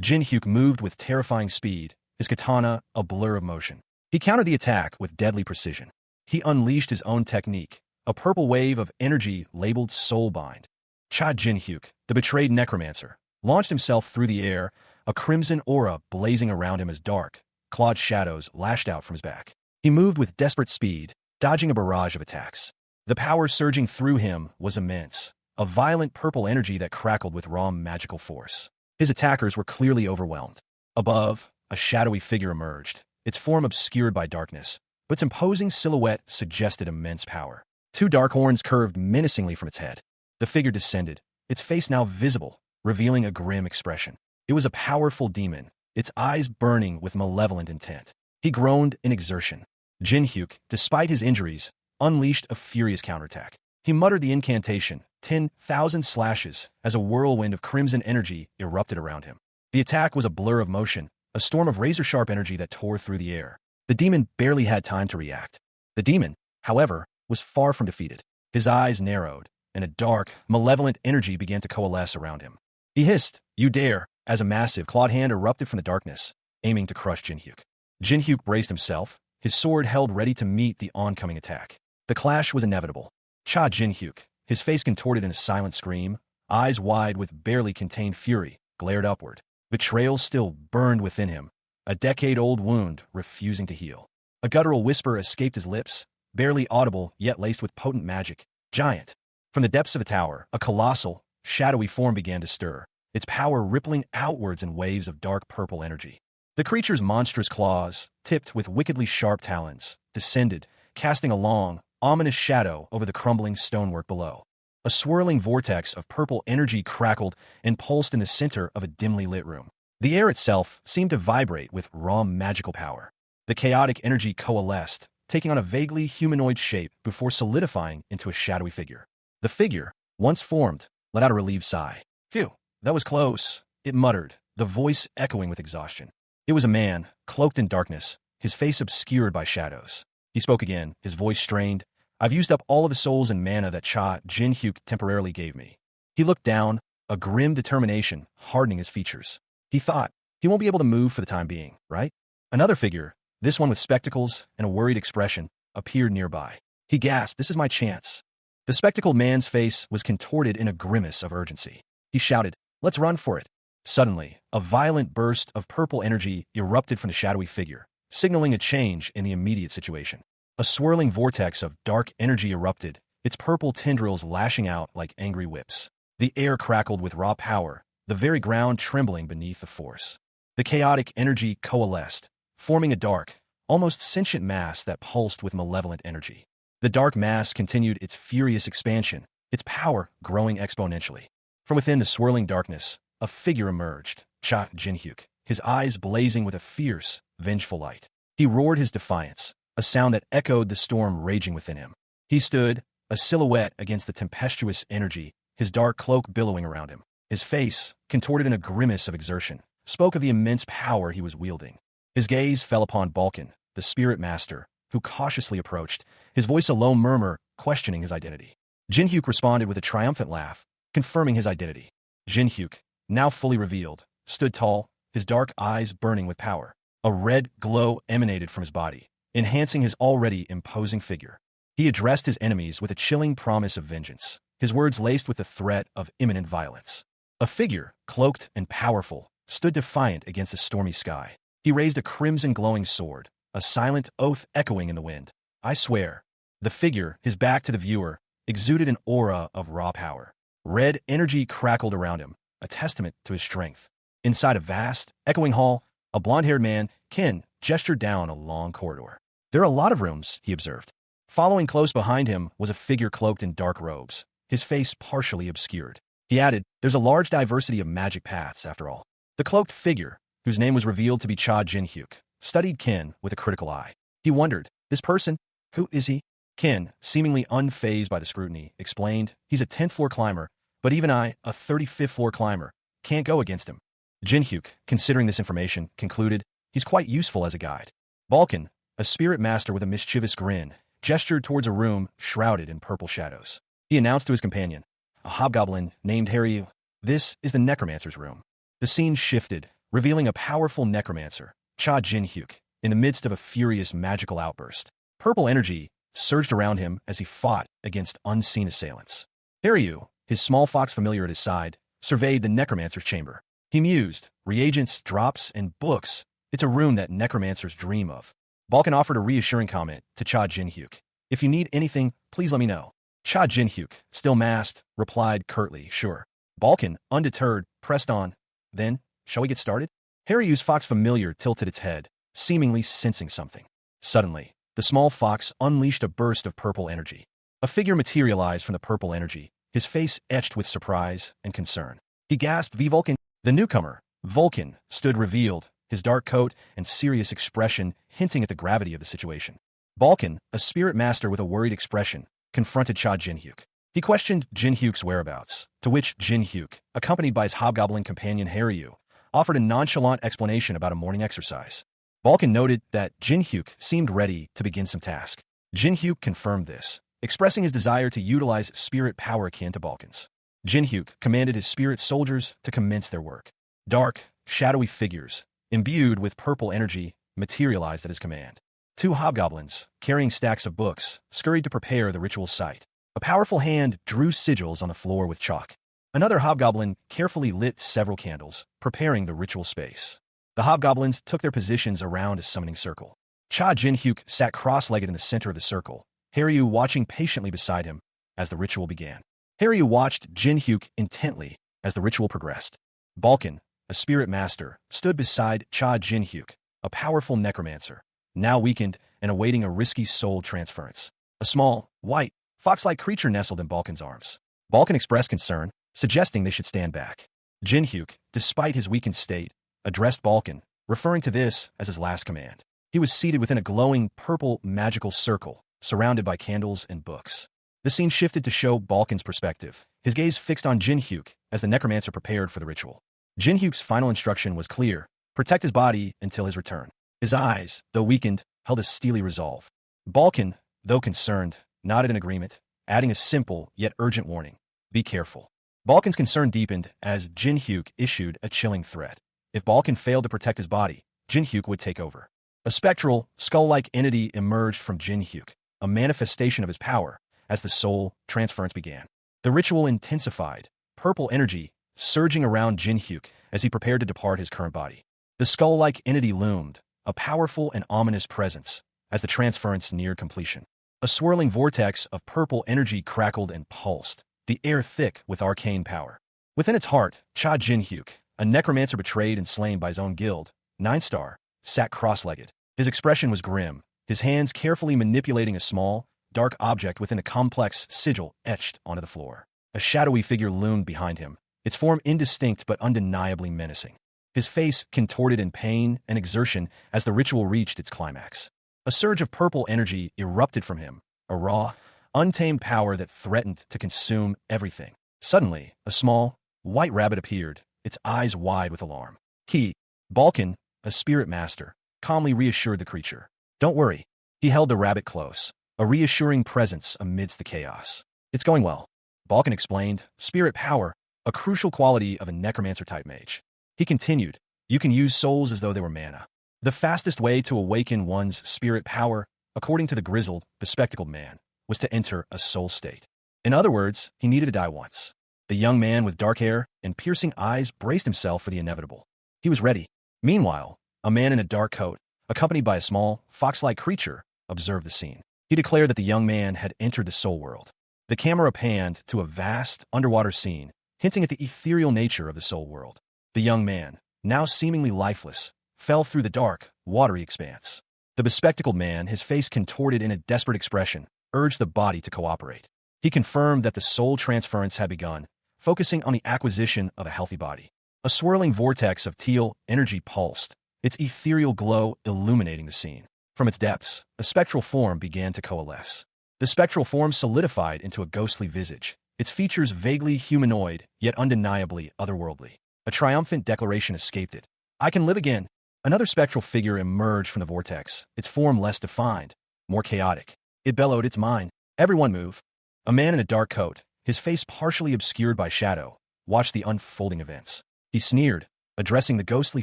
A: Jinhyuk moved with terrifying speed, his katana a blur of motion. He countered the attack with deadly precision. He unleashed his own technique, a purple wave of energy labeled Soulbind. Cha Jinhyuk, the betrayed necromancer, launched himself through the air, a crimson aura blazing around him as dark, clawed shadows lashed out from his back. He moved with desperate speed, dodging a barrage of attacks. The power surging through him was immense, a violent purple energy that crackled with raw magical force. His attackers were clearly overwhelmed. Above, a shadowy figure emerged, its form obscured by darkness, but its imposing silhouette suggested immense power. Two dark horns curved menacingly from its head. The figure descended, its face now visible, revealing a grim expression. It was a powerful demon, its eyes burning with malevolent intent. He groaned in exertion. Jinhyuk, despite his injuries, unleashed a furious counterattack. He muttered the incantation, 10,000 slashes, as a whirlwind of crimson energy erupted around him. The attack was a blur of motion, a storm of razor-sharp energy that tore through the air. The demon barely had time to react. The demon, however, was far from defeated. His eyes narrowed, and a dark, malevolent energy began to coalesce around him. He hissed, "You dare," as a massive clawed hand erupted from the darkness, aiming to crush Jinhyuk. Jinhyuk braced himself, his sword held ready to meet the oncoming attack. The clash was inevitable. Cha Jinhyuk, his face contorted in a silent scream, eyes wide with barely contained fury, glared upward. Betrayal still burned within him, a decade-old wound refusing to heal. A guttural whisper escaped his lips, barely audible yet laced with potent magic. "Giant." From the depths of the tower, a colossal, shadowy form began to stir, its power rippling outwards in waves of dark purple energy. The creature's monstrous claws, tipped with wickedly sharp talons, descended, casting a long, ominous shadow over the crumbling stonework below. A swirling vortex of purple energy crackled and pulsed in the center of a dimly lit room. The air itself seemed to vibrate with raw magical power. The chaotic energy coalesced, taking on a vaguely humanoid shape before solidifying into a shadowy figure. The figure, once formed, let out a relieved sigh. "Phew, that was close," it muttered, the voice echoing with exhaustion. It was a man, cloaked in darkness, his face obscured by shadows. He spoke again, his voice strained. "I've used up all of the souls and mana that Cha Jinhyuk temporarily gave me." He looked down, a grim determination hardening his features. He thought, he won't be able to move for the time being, right? Another figure, this one with spectacles and a worried expression, appeared nearby. He gasped, "This is my chance." The spectacled man's face was contorted in a grimace of urgency. He shouted, "Let's run for it." Suddenly, a violent burst of purple energy erupted from the shadowy figure, signaling a change in the immediate situation. A swirling vortex of dark energy erupted, its purple tendrils lashing out like angry whips. The air crackled with raw power, the very ground trembling beneath the force. The chaotic energy coalesced, forming a dark, almost sentient mass that pulsed with malevolent energy. The dark mass continued its furious expansion, its power growing exponentially. From within the swirling darkness, a figure emerged, Cha Jinhyuk, his eyes blazing with a fierce, vengeful light. He roared his defiance, a sound that echoed the storm raging within him. He stood, a silhouette against the tempestuous energy, his dark cloak billowing around him. His face, contorted in a grimace of exertion, spoke of the immense power he was wielding. His gaze fell upon Balkan, the spirit master, who cautiously approached, his voice a low murmur questioning his identity. Jinhyuk responded with a triumphant laugh, confirming his identity. Jinhyuk, now fully revealed, stood tall, his dark eyes burning with power. A red glow emanated from his body, enhancing his already imposing figure. He addressed his enemies with a chilling promise of vengeance, his words laced with the threat of imminent violence. A figure, cloaked and powerful, stood defiant against the stormy sky. He raised a crimson glowing sword, a silent oath echoing in the wind. "I swear." The figure, his back to the viewer, exuded an aura of raw power. Red energy crackled around him, a testament to his strength. Inside a vast, echoing hall, a blond-haired man, Ken, gestured down a long corridor. "There are a lot of rooms," he observed. Following close behind him was a figure cloaked in dark robes, his face partially obscured. He added, there's a large diversity of magic paths, after all. The cloaked figure, whose name was revealed to be Cha Jin-hyuk, studied Ken with a critical eye. He wondered, this person, who is he? Ken, seemingly unfazed by the scrutiny, explained, he's a 10th floor climber, but even I, a 35th floor climber, can't go against him. Jin-hyuk, considering this information, concluded, he's quite useful as a guide. Balkan, a spirit master with a mischievous grin, gestured towards a room shrouded in purple shadows. He announced to his companion, a hobgoblin named Harry, this is the necromancer's room. The scene shifted, revealing a powerful necromancer, Cha Jin-hyuk, in the midst of a furious magical outburst. Purple energy surged around him as he fought against unseen assailants. Haryu, his small fox familiar at his side, surveyed the necromancer's chamber. He mused, reagents, drops, and books. It's a room that necromancers dream of. Balkan offered a reassuring comment to Cha Jin-hyuk. If you need anything, please let me know. Cha Jin-hyuk, still masked, replied curtly, sure. Balkan, undeterred, pressed on. Then, shall we get started? Haryu's fox familiar tilted its head, seemingly sensing something. Suddenly, the small fox unleashed a burst of purple energy. A figure materialized from the purple energy, his face etched with surprise and concern. He gasped, V Vulcan. The newcomer, Vulcan, stood revealed, his dark coat and serious expression hinting at the gravity of the situation. Balkan, a spirit master with a worried expression, confronted Cha Jin-hyuk. He questioned Jin-hyuk's whereabouts, to which Jin-hyuk, accompanied by his hobgoblin companion Haryu, offered a nonchalant explanation about a morning exercise. Balkan noted that Jin-hyuk seemed ready to begin some task. Jin-hyuk confirmed this, expressing his desire to utilize spirit power akin to Balkan's. Jin-hyuk commanded his spirit soldiers to commence their work. Dark, shadowy figures, imbued with purple energy, materialized at his command. Two hobgoblins, carrying stacks of books, scurried to prepare the ritual site. A powerful hand drew sigils on the floor with chalk. Another hobgoblin carefully lit several candles, preparing the ritual space. The hobgoblins took their positions around a summoning circle. Cha Jin-hyuk sat cross-legged in the center of the circle, Haryu watching patiently beside him as the ritual began. Haryu watched Jin-hyuk intently as the ritual progressed. Balkan, a spirit master, stood beside Cha Jin-hyuk, a powerful necromancer, now weakened and awaiting a risky soul transference. A small, white, fox-like creature nestled in Balkan's arms. Balkan expressed concern, suggesting they should stand back. Jin-hyuk, despite his weakened state, addressed Balkan, referring to this as his last command. He was seated within a glowing purple magical circle, surrounded by candles and books. The scene shifted to show Balkan's perspective, his gaze fixed on Jin-hyuk as the necromancer prepared for the ritual. Jin-hyuk's final instruction was clear: protect his body until his return. His eyes, though weakened, held a steely resolve. Balkan, though concerned, nodded in agreement, adding a simple yet urgent warning: be careful. Balkan's concern deepened as Jin-hyuk issued a chilling threat. If Balkan failed to protect his body, Jin-hyuk would take over. A spectral, skull-like entity emerged from Jin-hyuk, a manifestation of his power, as the soul transference began. The ritual intensified, purple energy surging around Jin-hyuk as he prepared to depart his current body. The skull-like entity loomed, a powerful and ominous presence, as the transference neared completion. A swirling vortex of purple energy crackled and pulsed, the air thick with arcane power. Within its heart, Cha Jin-hyuk, a necromancer betrayed and slain by his own guild, 9-star, sat cross-legged. His expression was grim, his hands carefully manipulating a small, dark object within a complex sigil etched onto the floor. A shadowy figure loomed behind him, its form indistinct but undeniably menacing. His face contorted in pain and exertion as the ritual reached its climax. A surge of purple energy erupted from him, a raw, untamed power that threatened to consume everything. Suddenly, a small, white rabbit appeared, its eyes wide with alarm. He, Balkan, a spirit master, calmly reassured the creature. Don't worry. He held the rabbit close, a reassuring presence amidst the chaos. It's going well. Balkan explained, spirit power, a crucial quality of a necromancer-type mage. He continued, you can use souls as though they were mana. The fastest way to awaken one's spirit power, according to the grizzled, bespectacled man, was to enter a soul state. In other words, he needed to die once. The young man with dark hair and piercing eyes braced himself for the inevitable. He was ready. Meanwhile, a man in a dark coat, accompanied by a small, fox-like creature, observed the scene. He declared that the young man had entered the soul world. The camera panned to a vast, underwater scene, hinting at the ethereal nature of the soul world. The young man, now seemingly lifeless, fell through the dark, watery expanse. The bespectacled man, his face contorted in a desperate expression, urged the body to cooperate. He confirmed that the soul transference had begun, focusing on the acquisition of a healthy body. A swirling vortex of teal energy pulsed, its ethereal glow illuminating the scene. From its depths, a spectral form began to coalesce. The spectral form solidified into a ghostly visage, its features vaguely humanoid, yet undeniably otherworldly. A triumphant declaration escaped it. "I can live again!" Another spectral figure emerged from the vortex, its form less defined, more chaotic. It bellowed its mind. "Everyone move!" A man in a dark coat, his face partially obscured by shadow, watched the unfolding events. He sneered, addressing the ghostly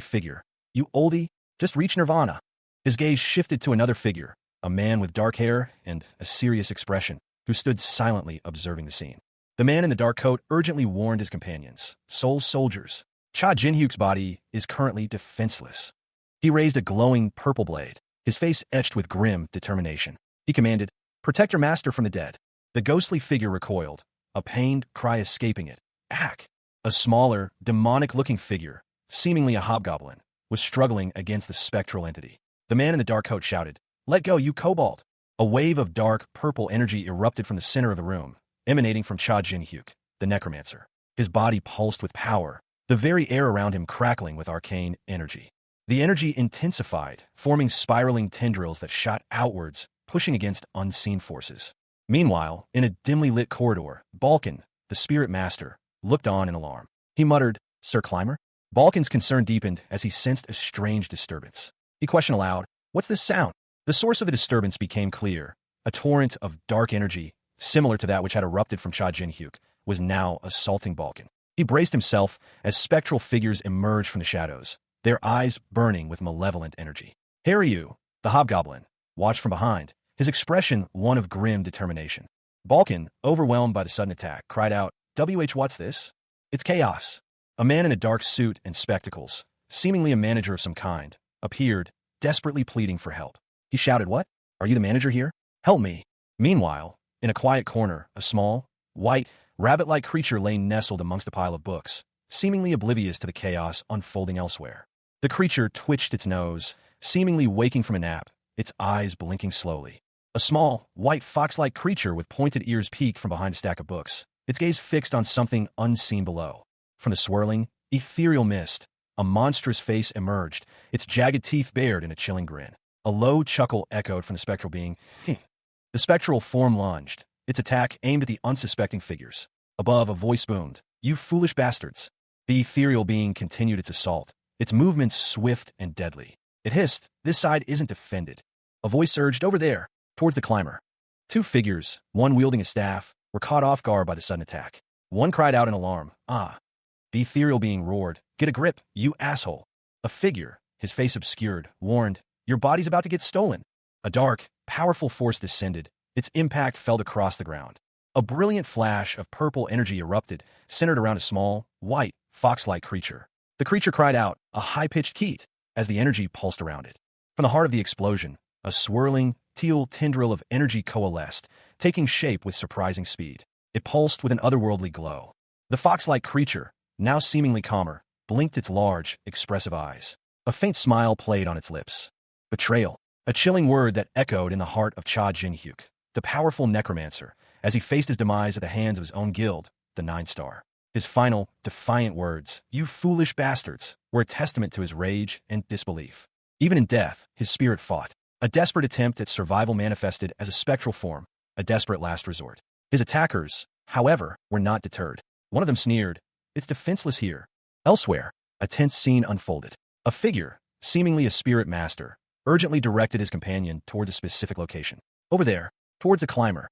A: figure. "You oldie, just reach nirvana." His gaze shifted to another figure, a man with dark hair and a serious expression, who stood silently observing the scene. The man in the dark coat urgently warned his companions, "Soul soldiers, Cha Jinhyuk's body is currently defenseless." He raised a glowing purple blade, his face etched with grim determination. He commanded, "Protect your master from the dead." The ghostly figure recoiled, a pained cry escaping it. Ack! A smaller, demonic-looking figure, seemingly a hobgoblin, was struggling against the spectral entity. The man in the dark coat shouted, "Let go, you kobold!" A wave of dark, purple energy erupted from the center of the room, emanating from Cha Jinhyuk, the necromancer. His body pulsed with power, the very air around him crackling with arcane energy. The energy intensified, forming spiraling tendrils that shot outwards, pushing against unseen forces. Meanwhile, in a dimly lit corridor, Balkan, the spirit master, looked on in alarm. He muttered, "Sir Climber?" Balkan's concern deepened as he sensed a strange disturbance. He questioned aloud, "What's this sound?" The source of the disturbance became clear. A torrent of dark energy, similar to that which had erupted from Cha Jinhyuk, was now assaulting Balkan. He braced himself as spectral figures emerged from the shadows, their eyes burning with malevolent energy. Haryu, the hobgoblin, watched from behind, his expression one of grim determination. Balkan, overwhelmed by the sudden attack, cried out, "What's this?" "It's chaos." A man in a dark suit and spectacles, seemingly a manager of some kind, appeared, desperately pleading for help. He shouted, "What? Are you the manager here? Help me." Meanwhile, in a quiet corner, a small, white, rabbit-like creature lay nestled amongst a pile of books, seemingly oblivious to the chaos unfolding elsewhere. The creature twitched its nose, seemingly waking from a nap, its eyes blinking slowly. A small, white fox-like creature with pointed ears peeked from behind a stack of books, its gaze fixed on something unseen below. From the swirling, ethereal mist, a monstrous face emerged, its jagged teeth bared in a chilling grin. A low chuckle echoed from the spectral being. The spectral form lunged, its attack aimed at the unsuspecting figures. Above, a voice boomed, "You foolish bastards." The ethereal being continued its assault, its movements swift and deadly. It hissed, "This side isn't defended." A voice urged, "Over there," towards the climber. Two figures, one wielding a staff, were caught off guard by the sudden attack. One cried out in alarm, "Ah!" The ethereal being roared, "Get a grip, you asshole." A figure, his face obscured, warned, "Your body's about to get stolen." A dark, powerful force descended, its impact fell across the ground. A brilliant flash of purple energy erupted, centered around a small, white, fox-like creature. The creature cried out, a high-pitched keet, as the energy pulsed around it. From the heart of the explosion, a swirling, teal tendril of energy coalesced, taking shape with surprising speed. It pulsed with an otherworldly glow. The fox-like creature, now seemingly calmer, blinked its large, expressive eyes. A faint smile played on its lips. Betrayal, a chilling word that echoed in the heart of Cha Jinhyuk, the powerful necromancer, as he faced his demise at the hands of his own guild, the Nine Star. His final, defiant words, "You foolish bastards," were a testament to his rage and disbelief. Even in death, his spirit fought. A desperate attempt at survival manifested as a spectral form, a desperate last resort. His attackers, however, were not deterred. One of them sneered, "It's defenseless here." Elsewhere, a tense scene unfolded. A figure, seemingly a spirit master, urgently directed his companion towards a specific location. "Over there, towards the climber."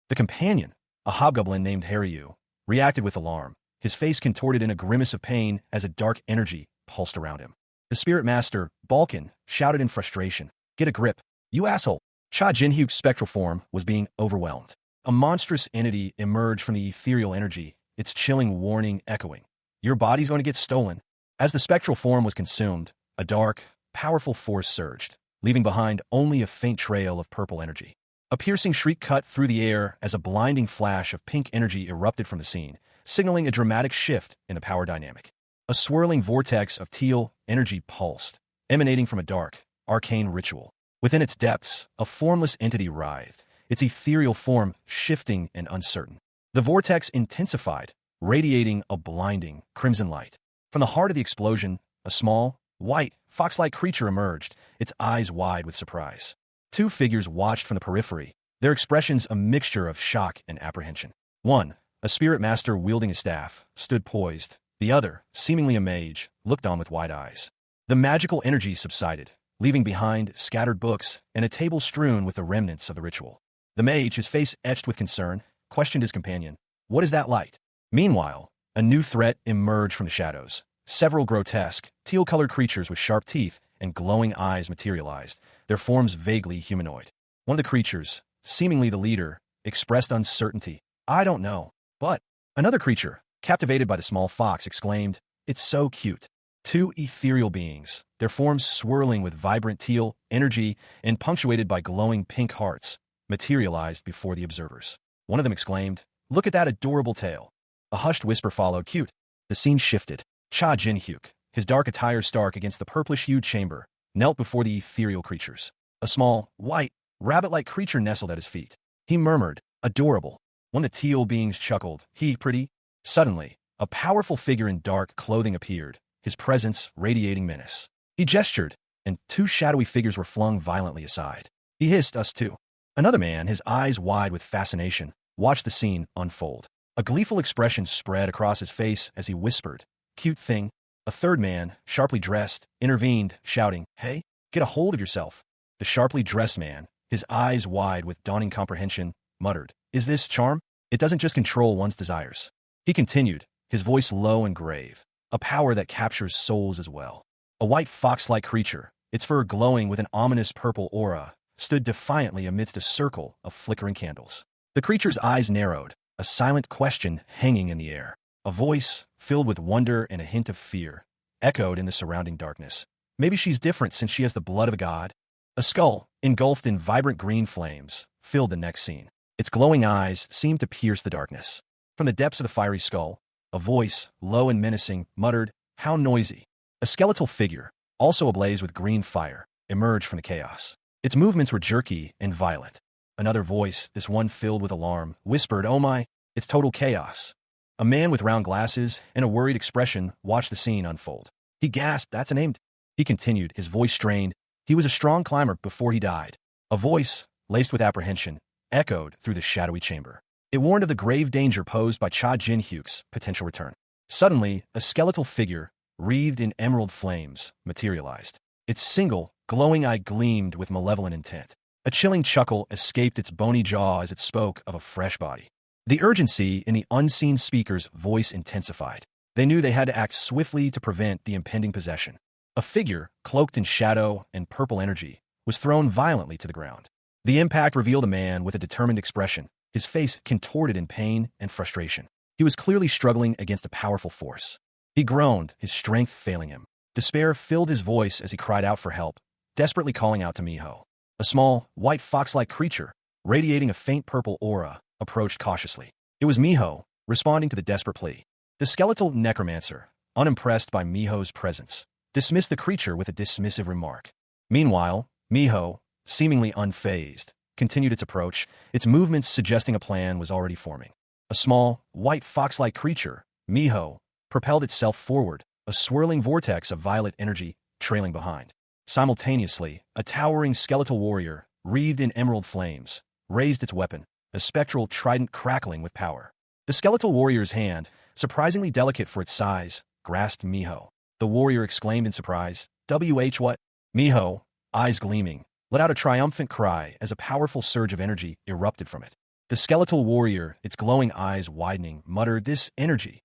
A: The companion, a hobgoblin named Haryu, reacted with alarm, his face contorted in a grimace of pain as a dark energy pulsed around him. The spirit master, Balkan, shouted in frustration, "Get a grip, you asshole." Cha Jinhyuk's spectral form was being overwhelmed. A monstrous entity emerged from the ethereal energy, its chilling warning echoing, "Your body's going to get stolen." As the spectral form was consumed, a dark, powerful force surged, leaving behind only a faint trail of purple energy. A piercing shriek cut through the air as a blinding flash of pink energy erupted from the scene, signaling a dramatic shift in the power dynamic. A swirling vortex of teal energy pulsed, emanating from a dark, arcane ritual. Within its depths, a formless entity writhed, its ethereal form shifting and uncertain. The vortex intensified, radiating a blinding, crimson light. From the heart of the explosion, a small, white, fox-like creature emerged, its eyes wide with surprise. Two figures watched from the periphery, their expressions a mixture of shock and apprehension. One, a spirit master wielding a staff, stood poised. The other, seemingly a mage, looked on with wide eyes. The magical energy subsided, leaving behind scattered books and a table strewn with the remnants of the ritual. The mage, his face etched with concern, questioned his companion. "What is that light?" Meanwhile, a new threat emerged from the shadows. Several grotesque, teal-colored creatures with sharp teeth and glowing eyes materialized, their forms vaguely humanoid. One of the creatures, seemingly the leader, expressed uncertainty. "I don't know, but..." Another creature, captivated by the small fox, exclaimed, "It's so cute." Two ethereal beings, their forms swirling with vibrant teal energy and punctuated by glowing pink hearts, materialized before the observers. One of them exclaimed, "Look at that adorable tail." A hushed whisper followed. "Cute." The scene shifted. Cha Jin-hyuk, his dark attire stark against the purplish-hued chamber, knelt before the ethereal creatures. A small, white, rabbit-like creature nestled at his feet. He murmured, "Adorable." When the teal beings chuckled, "He pretty." Suddenly, a powerful figure in dark clothing appeared, his presence radiating menace. He gestured, and two shadowy figures were flung violently aside. He hissed, "Us too." Another man, his eyes wide with fascination, watched the scene unfold. A gleeful expression spread across his face as he whispered, "Cute thing." A third man, sharply dressed, intervened, shouting, "Hey, get a hold of yourself." The sharply dressed man, his eyes wide with dawning comprehension, muttered, "Is this charm? It doesn't just control one's desires." He continued, his voice low and grave, "A power that captures souls as well." A white fox-like creature, its fur glowing with an ominous purple aura, stood defiantly amidst a circle of flickering candles. The creature's eyes narrowed, a silent question hanging in the air. A voice, filled with wonder and a hint of fear, echoed in the surrounding darkness. "Maybe she's different since she has the blood of a god." A skull, engulfed in vibrant green flames, filled the next scene. Its glowing eyes seemed to pierce the darkness. From the depths of the fiery skull, a voice, low and menacing, muttered, "How noisy." A skeletal figure, also ablaze with green fire, emerged from the chaos. Its movements were jerky and violent. Another voice, this one filled with alarm, whispered, "Oh my, it's total chaos." A man with round glasses and a worried expression watched the scene unfold. He gasped, "That's an aimed." He continued, his voice strained. He was a strong climber before he died. A voice, laced with apprehension, echoed through the shadowy chamber. It warned of the grave danger posed by Cha Jin-hyuk's potential return. Suddenly, a skeletal figure, wreathed in emerald flames, materialized. Its single, glowing eye gleamed with malevolent intent. A chilling chuckle escaped its bony jaw as it spoke of a fresh body. The urgency in the unseen speaker's voice intensified. They knew they had to act swiftly to prevent the impending possession. A figure, cloaked in shadow and purple energy, was thrown violently to the ground. The impact revealed a man with a determined expression, his face contorted in pain and frustration. He was clearly struggling against a powerful force. He groaned, his strength failing him. Despair filled his voice as he cried out for help, desperately calling out to Miho. A small, white fox-like creature, radiating a faint purple aura, approached cautiously. It was Miho, responding to the desperate plea. The skeletal necromancer, unimpressed by Miho's presence, dismissed the creature with a dismissive remark. Meanwhile, Miho, seemingly unfazed, continued its approach, its movements suggesting a plan was already forming. A small, white fox-like creature, Miho, propelled itself forward, a swirling vortex of violet energy trailing behind. Simultaneously, a towering skeletal warrior, wreathed in emerald flames, raised its weapon, a spectral trident crackling with power. The skeletal warrior's hand, surprisingly delicate for its size, grasped Miho. The warrior exclaimed in surprise, "WH what?" Miho, eyes gleaming, let out a triumphant cry as a powerful surge of energy erupted from it. The skeletal warrior, its glowing eyes widening, muttered, "This energy."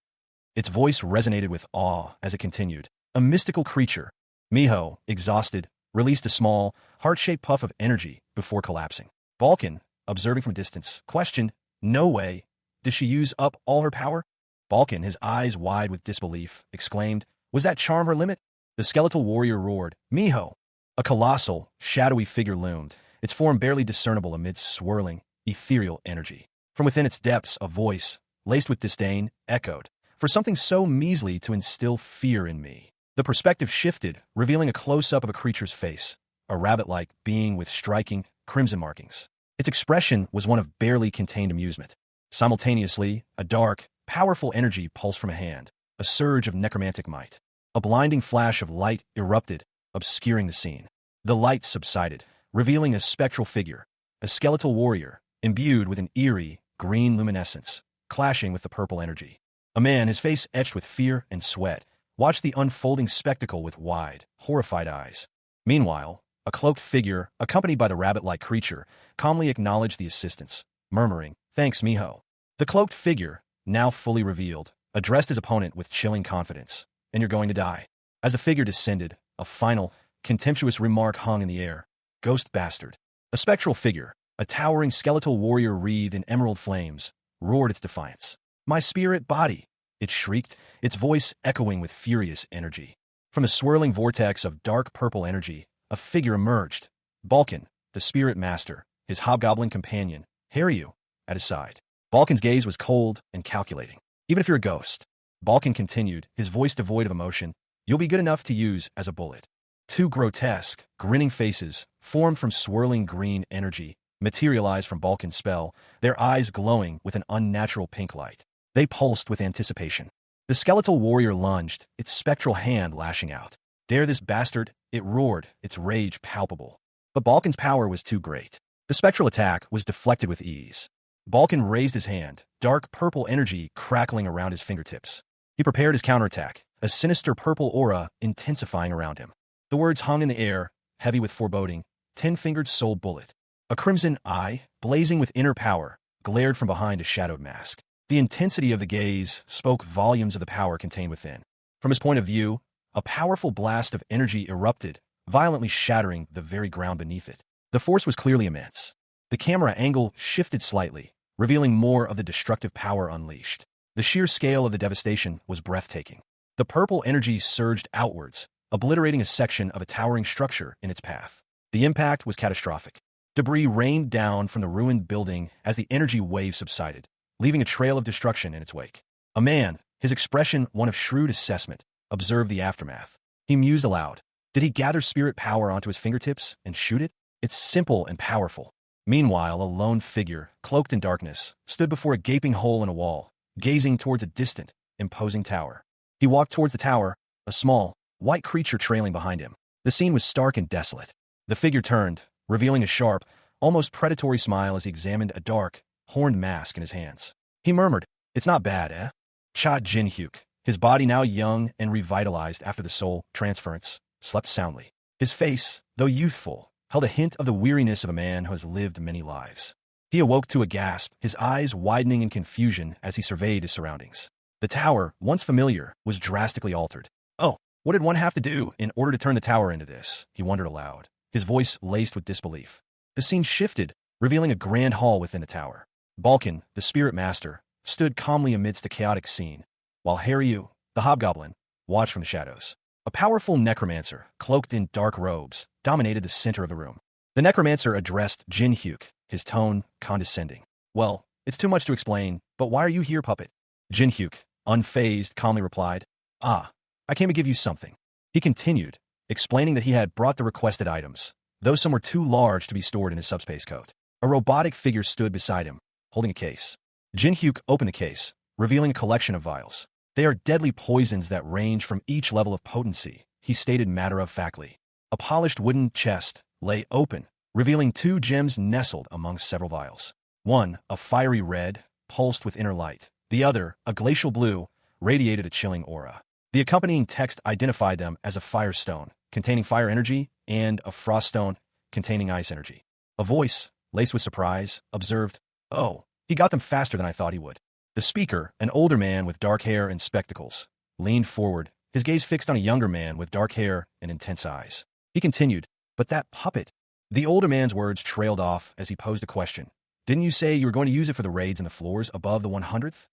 A: Its voice resonated with awe as it continued, "A mystical creature." Miho, exhausted, released a small, heart-shaped puff of energy before collapsing. Balkan, observing from a distance, questioned, "No way. Did she use up all her power?" Balkan, his eyes wide with disbelief, exclaimed, "Was that charm her limit?" The skeletal warrior roared, "Miho!" A colossal, shadowy figure loomed, its form barely discernible amidst swirling, ethereal energy. From within its depths, a voice, laced with disdain, echoed, "For something so measly to instill fear in me." The perspective shifted, revealing a close-up of a creature's face, a rabbit-like being with striking, crimson markings. Its expression was one of barely contained amusement. Simultaneously, a dark, Powerful energy pulsed from a hand, a surge of necromantic might. A blinding flash of light erupted, obscuring the scene. The light subsided, revealing a spectral figure, a skeletal warrior, imbued with an eerie, green luminescence, clashing with the purple energy. A man, his face etched with fear and sweat, watched the unfolding spectacle with wide, horrified eyes. Meanwhile, a cloaked figure, accompanied by the rabbit-like creature, calmly acknowledged the assistance, murmuring, "Thanks, mijo." The cloaked figure, now fully revealed, addressed his opponent with chilling confidence, "And you're going to die." As the figure descended, a final, contemptuous remark hung in the air, "Ghost bastard." A spectral figure, a towering skeletal warrior wreathed in emerald flames, roared its defiance. "My spirit body!" it shrieked, its voice echoing with furious energy. From the swirling vortex of dark purple energy, a figure emerged. Balkan, the spirit master, his hobgoblin companion, Haryu, at his side. Balkan's gaze was cold and calculating. "Even if you're a ghost," Balkan continued, his voice devoid of emotion, "you'll be good enough to use as a bullet." Two grotesque, grinning faces, formed from swirling green energy, materialized from Balkan's spell, their eyes glowing with an unnatural pink light. They pulsed with anticipation. The skeletal warrior lunged, its spectral hand lashing out. "Dare this bastard!" it roared, its rage palpable. But Balkan's power was too great. The spectral attack was deflected with ease. Balkan raised his hand, dark purple energy crackling around his fingertips. He prepared his counterattack, a sinister purple aura intensifying around him. The words hung in the air, heavy with foreboding, "10-fingered soul bullet." A crimson eye, blazing with inner power, glared from behind a shadowed mask. The intensity of the gaze spoke volumes of the power contained within. From his point of view, a powerful blast of energy erupted, violently shattering the very ground beneath it. The force was clearly immense. The camera angle shifted slightly, revealing more of the destructive power unleashed. The sheer scale of the devastation was breathtaking. The purple energy surged outwards, obliterating a section of a towering structure in its path. The impact was catastrophic. Debris rained down from the ruined building as the energy wave subsided, leaving a trail of destruction in its wake. A man, his expression one of shrewd assessment, observed the aftermath. He mused aloud. Did he gather spirit power onto his fingertips and shoot it? It's simple and powerful. Meanwhile, a lone figure, cloaked in darkness, stood before a gaping hole in a wall, gazing towards a distant, imposing tower. He walked towards the tower, a small, white creature trailing behind him. The scene was stark and desolate. The figure turned, revealing a sharp, almost predatory smile as he examined a dark, horned mask in his hands. He murmured, "It's not bad, eh?" Cha Jin-hyuk, his body now young and revitalized after the soul transference, slept soundly. His face, though youthful, held a hint of the weariness of a man who has lived many lives. He awoke to a gasp, his eyes widening in confusion as he surveyed his surroundings. The tower, once familiar, was drastically altered. "Oh, what did one have to do in order to turn the tower into this?" he wondered aloud, his voice laced with disbelief. The scene shifted, revealing a grand hall within the tower. Balkan, the spirit master, stood calmly amidst the chaotic scene, while Haryu, the hobgoblin, watched from the shadows. A powerful necromancer, cloaked in dark robes, dominated the center of the room. The necromancer addressed Jin-hyuk, his tone condescending. "Well, it's too much to explain, but why are you here, puppet?" Jin-hyuk, unfazed, calmly replied, "Ah, I came to give you something." He continued, explaining that he had brought the requested items, though some were too large to be stored in his subspace coat. A robotic figure stood beside him, holding a case. Jin-hyuk opened the case, revealing a collection of vials. "They are deadly poisons that range from each level of potency," he stated matter-of-factly. A polished wooden chest lay open, revealing 2 gems nestled amongst several vials. One, a fiery red, pulsed with inner light. The other, a glacial blue, radiated a chilling aura. The accompanying text identified them as a fire stone, containing fire energy, and a frost stone, containing ice energy. A voice, laced with surprise, observed, "Oh, he got them faster than I thought he would." The speaker, an older man with dark hair and spectacles, leaned forward, his gaze fixed on a younger man with dark hair and intense eyes. He continued, "But that puppet..." The older man's words trailed off as he posed a question. "Didn't you say you were going to use it for the raids in the floors above the 100th?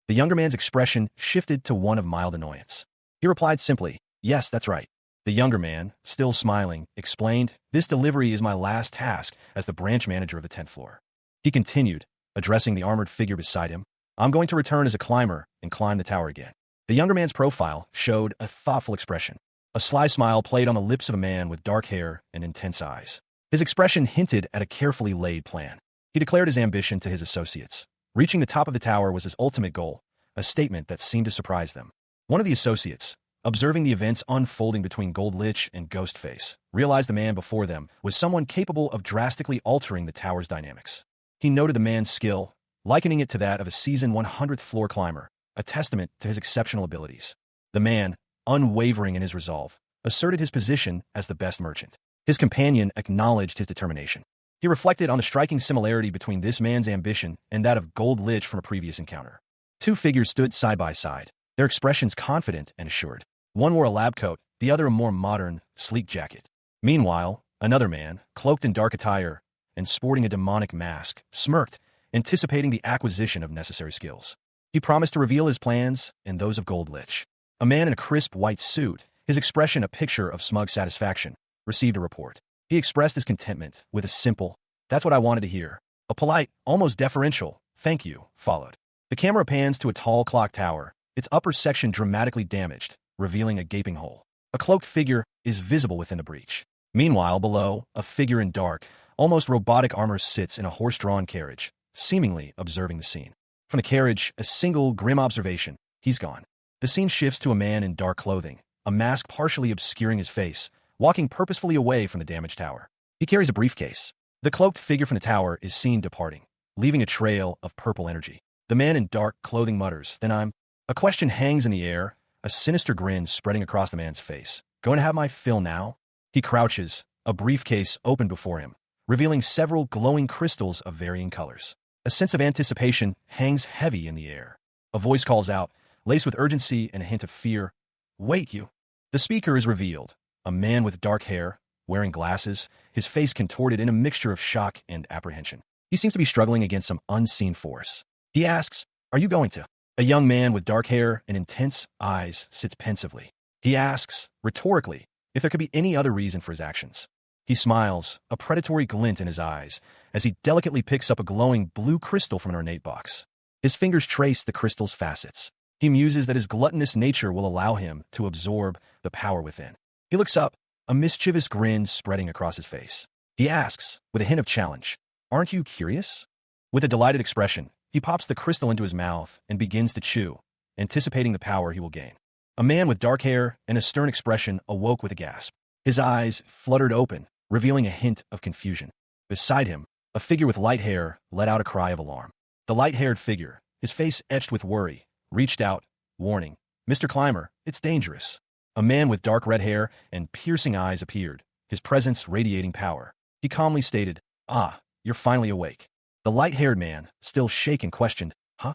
A: The younger man's expression shifted to one of mild annoyance. He replied simply, "Yes, that's right." The younger man, still smiling, explained, "This delivery is my last task as the branch manager of the 10th floor." He continued, addressing the armored figure beside him, "I'm going to return as a climber and climb the tower again." The younger man's profile showed a thoughtful expression. A sly smile played on the lips of a man with dark hair and intense eyes. His expression hinted at a carefully laid plan. He declared his ambition to his associates. Reaching the top of the tower was his ultimate goal, a statement that seemed to surprise them. One of the associates, observing the events unfolding between Gold Lich and Ghostface, realized the man before them was someone capable of drastically altering the tower's dynamics. He noted the man's skill, likening it to that of a seasoned 100th floor climber, a testament to his exceptional abilities. The man, unwavering in his resolve, asserted his position as the best merchant. His companion acknowledged his determination. He reflected on the striking similarity between this man's ambition and that of Gold Lich from a previous encounter. Two figures stood side by side, their expressions confident and assured. One wore a lab coat, the other a more modern, sleek jacket. Meanwhile, another man, cloaked in dark attire and sporting a demonic mask, smirked, anticipating the acquisition of necessary skills. He promised to reveal his plans and those of Gold Lich. A man in a crisp white suit, his expression a picture of smug satisfaction, received a report. He expressed his contentment with a simple, "That's what I wanted to hear." A polite, almost deferential, "Thank you," followed. The camera pans to a tall clock tower, its upper section dramatically damaged, revealing a gaping hole. A cloaked figure is visible within the breach. Meanwhile, below, a figure in dark, almost robotic armor sits in a horse-drawn carriage, seemingly observing the scene. From the carriage, a single grim observation: he's gone. The scene shifts to a man in dark clothing, a mask partially obscuring his face, walking purposefully away from the damaged tower. He carries a briefcase. The cloaked figure from the tower is seen departing, leaving a trail of purple energy. The man in dark clothing mutters, "Then I'm—" A question hangs in the air, a sinister grin spreading across the man's face. "Going to have my fill now?" He crouches, a briefcase open before him, revealing several glowing crystals of varying colors. A sense of anticipation hangs heavy in the air. A voice calls out, laced with urgency and a hint of fear, "Wait, you." The speaker is revealed, a man with dark hair, wearing glasses, his face contorted in a mixture of shock and apprehension. He seems to be struggling against some unseen force. He asks, "Are you going to?" A young man with dark hair and intense eyes sits pensively. He asks, rhetorically, if there could be any other reason for his actions. He smiles, a predatory glint in his eyes, as he delicately picks up a glowing blue crystal from an ornate box. His fingers trace the crystal's facets. He muses that his gluttonous nature will allow him to absorb the power within. He looks up, a mischievous grin spreading across his face. He asks, with a hint of challenge, "Aren't you curious?" With a delighted expression, he pops the crystal into his mouth and begins to chew, anticipating the power he will gain. A man with dark hair and a stern expression awoke with a gasp. His eyes fluttered open, revealing a hint of confusion. Beside him, a figure with light hair let out a cry of alarm. The light-haired figure, his face etched with worry, reached out, warning, "Mr. Climber, it's dangerous." A man with dark red hair and piercing eyes appeared, his presence radiating power. He calmly stated, "Ah, you're finally awake." The light-haired man, still shaken, questioned, "Huh?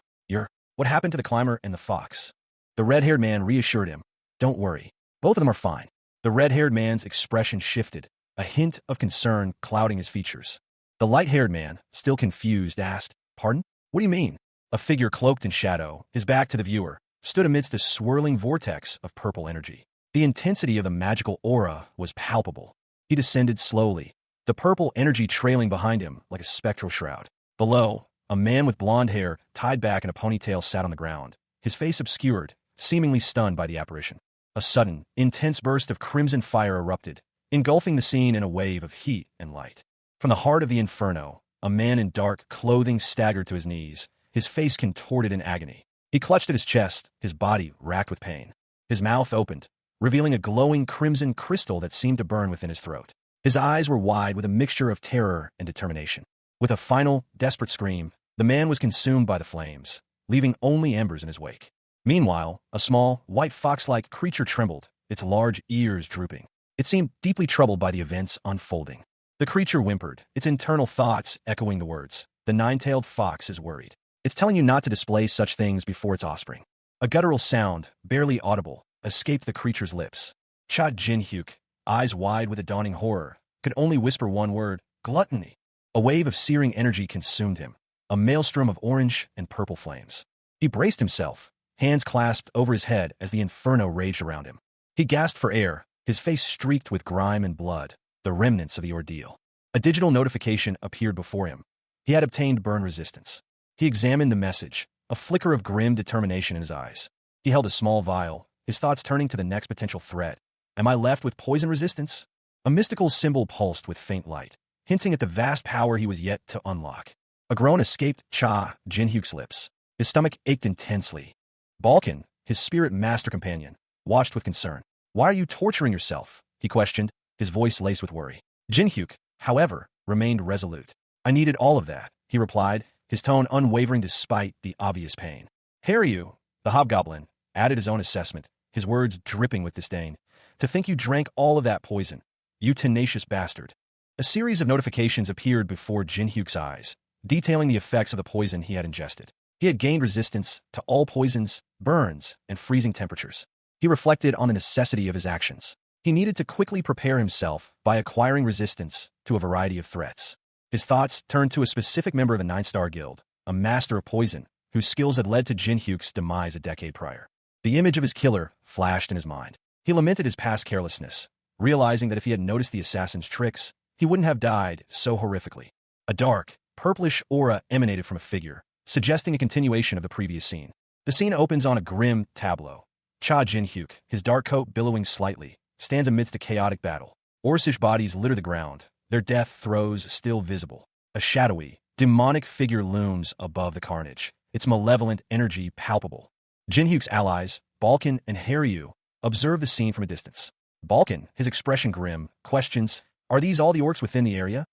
A: What happened to the climber and the fox?" The red-haired man reassured him, "Don't worry. Both of them are fine." The red-haired man's expression shifted, a hint of concern clouding his features. The light-haired man, still confused, asked, "Pardon? What do you mean?" A figure cloaked in shadow, his back to the viewer, stood amidst a swirling vortex of purple energy. The intensity of the magical aura was palpable. He descended slowly, the purple energy trailing behind him like a spectral shroud. Below, a man with blonde hair tied back in a ponytail sat on the ground, his face obscured, seemingly stunned by the apparition. A sudden, intense burst of crimson fire erupted, engulfing the scene in a wave of heat and light. From the heart of the inferno, a man in dark clothing staggered to his knees, his face contorted in agony. He clutched at his chest, his body racked with pain. His mouth opened, revealing a glowing crimson crystal that seemed to burn within his throat. His eyes were wide with a mixture of terror and determination. With a final, desperate scream, the man was consumed by the flames, leaving only embers in his wake. Meanwhile, a small, white fox-like creature trembled, its large ears drooping. It seemed deeply troubled by the events unfolding. The creature whimpered, its internal thoughts echoing the words, "The nine-tailed fox is worried. It's telling you not to display such things before its offspring." A guttural sound, barely audible, escaped the creature's lips. Cha Jin-hyuk, eyes wide with a dawning horror, could only whisper one word, "Gluttony." A wave of searing energy consumed him, a maelstrom of orange and purple flames. He braced himself, hands clasped over his head as the inferno raged around him. He gasped for air, his face streaked with grime and blood, the remnants of the ordeal. A digital notification appeared before him. He had obtained burn resistance. He examined the message, a flicker of grim determination in his eyes. He held a small vial, his thoughts turning to the next potential threat. Am I left with poison resistance? A mystical symbol pulsed with faint light, hinting at the vast power he was yet to unlock. A groan escaped Cha Jin-hyuk's lips. His stomach ached intensely. Balkan, his spirit master companion, watched with concern. Why are you torturing yourself? He questioned, his voice laced with worry. Jinhyuk, however, remained resolute. I needed all of that, he replied, his tone unwavering despite the obvious pain. Haryu, the hobgoblin, added his own assessment, his words dripping with disdain. To think you drank all of that poison. You tenacious bastard. A series of notifications appeared before Jinhyuk's eyes, detailing the effects of the poison he had ingested. He had gained resistance to all poisons, burns, and freezing temperatures. He reflected on the necessity of his actions. He needed to quickly prepare himself by acquiring resistance to a variety of threats. His thoughts turned to a specific member of the Nine-Star Guild, a master of poison, whose skills had led to Jinhyuk's demise a decade prior. The image of his killer flashed in his mind. He lamented his past carelessness, realizing that if he had noticed the assassin's tricks, he wouldn't have died so horrifically. A dark, purplish aura emanated from a figure, suggesting a continuation of the previous scene. The scene opens on a grim tableau. Cha Jinhyuk, his dark coat billowing slightly, stands amidst a chaotic battle. Orcish bodies litter the ground, their death throes still visible. A shadowy, demonic figure looms above the carnage, its malevolent energy palpable. Jinhyuk's allies, Balkan and Haryu, observe the scene from a distance. Balkan, his expression grim, questions, are these all the orcs within the area?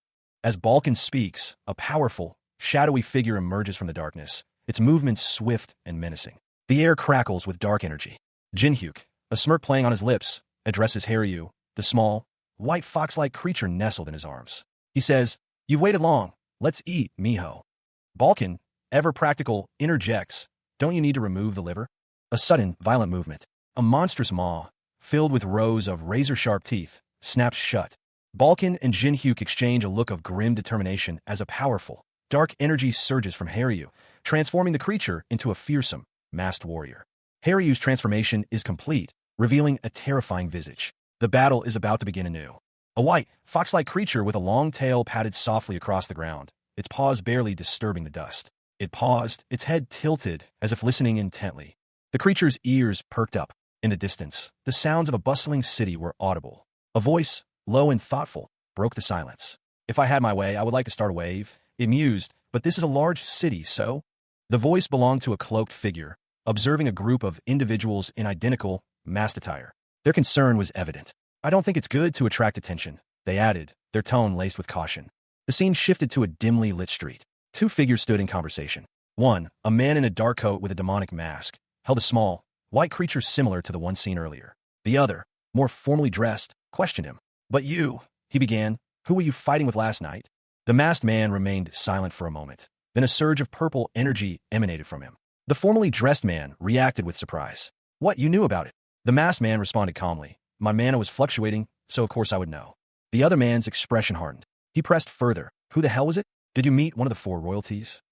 A: As Balkan speaks, a powerful, shadowy figure emerges from the darkness, its movements swift and menacing. The air crackles with dark energy. Jinhyuk, a smirk playing on his lips, addresses Haryu, the small, white fox-like creature nestled in his arms. He says, you've waited long. Let's eat, miho. Balkan, ever practical, interjects, don't you need to remove the liver? A sudden, violent movement. A monstrous maw, filled with rows of razor-sharp teeth, snaps shut. Balkan and Jinhyuk exchange a look of grim determination as a powerful, dark energy surges from Haryu, transforming the creature into a fearsome, masked warrior. Haryu's transformation is complete, revealing a terrifying visage. The battle is about to begin anew. A white, fox-like creature with a long tail padded softly across the ground, its paws barely disturbing the dust. It paused, its head tilted, as if listening intently. The creature's ears perked up. In the distance, the sounds of a bustling city were audible. A voice, low and thoughtful, broke the silence. If I had my way, I would like to start a wave, it mused, but this is a large city, so? The voice belonged to a cloaked figure, observing a group of individuals in identical, masked attire. Their concern was evident. I don't think it's good to attract attention, they added, their tone laced with caution. The scene shifted to a dimly lit street. Two figures stood in conversation. One, a man in a dark coat with a demonic mask, held a small, white creature similar to the one seen earlier. The other, more formally dressed, questioned him. But you, he began, who were you fighting with last night? The masked man remained silent for a moment. Then a surge of purple energy emanated from him. The formally dressed man reacted with surprise. What, you knew about it? The masked man responded calmly. My mana was fluctuating, so of course I would know. The other man's expression hardened. He pressed further. Who the hell was it? Did you meet one of the four royalties?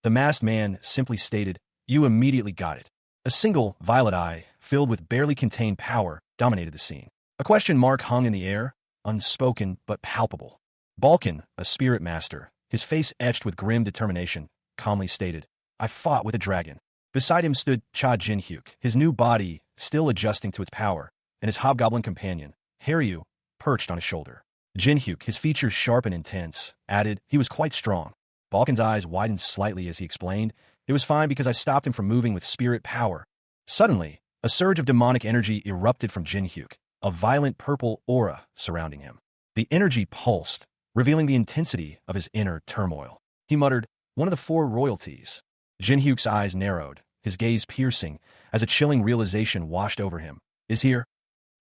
A: The masked man simply stated, you immediately got it. A single, violet eye, filled with barely contained power, dominated the scene. A question mark hung in the air, unspoken but palpable. Balkan, a spirit master, his face etched with grim determination, calmly stated, I fought with a dragon. Beside him stood Cha Jinhyuk, his new body still adjusting to its power, and his hobgoblin companion, Haryu, perched on his shoulder. Jinhyuk, his features sharp and intense, added, he was quite strong. Balkan's eyes widened slightly as he explained, it was fine because I stopped him from moving with spirit power. Suddenly, a surge of demonic energy erupted from Jinhyuk, a violent purple aura surrounding him. The energy pulsed, revealing the intensity of his inner turmoil. He muttered, one of the four royalties. Jinhyuk's eyes narrowed, his gaze piercing, as a chilling realization washed over him. Is here?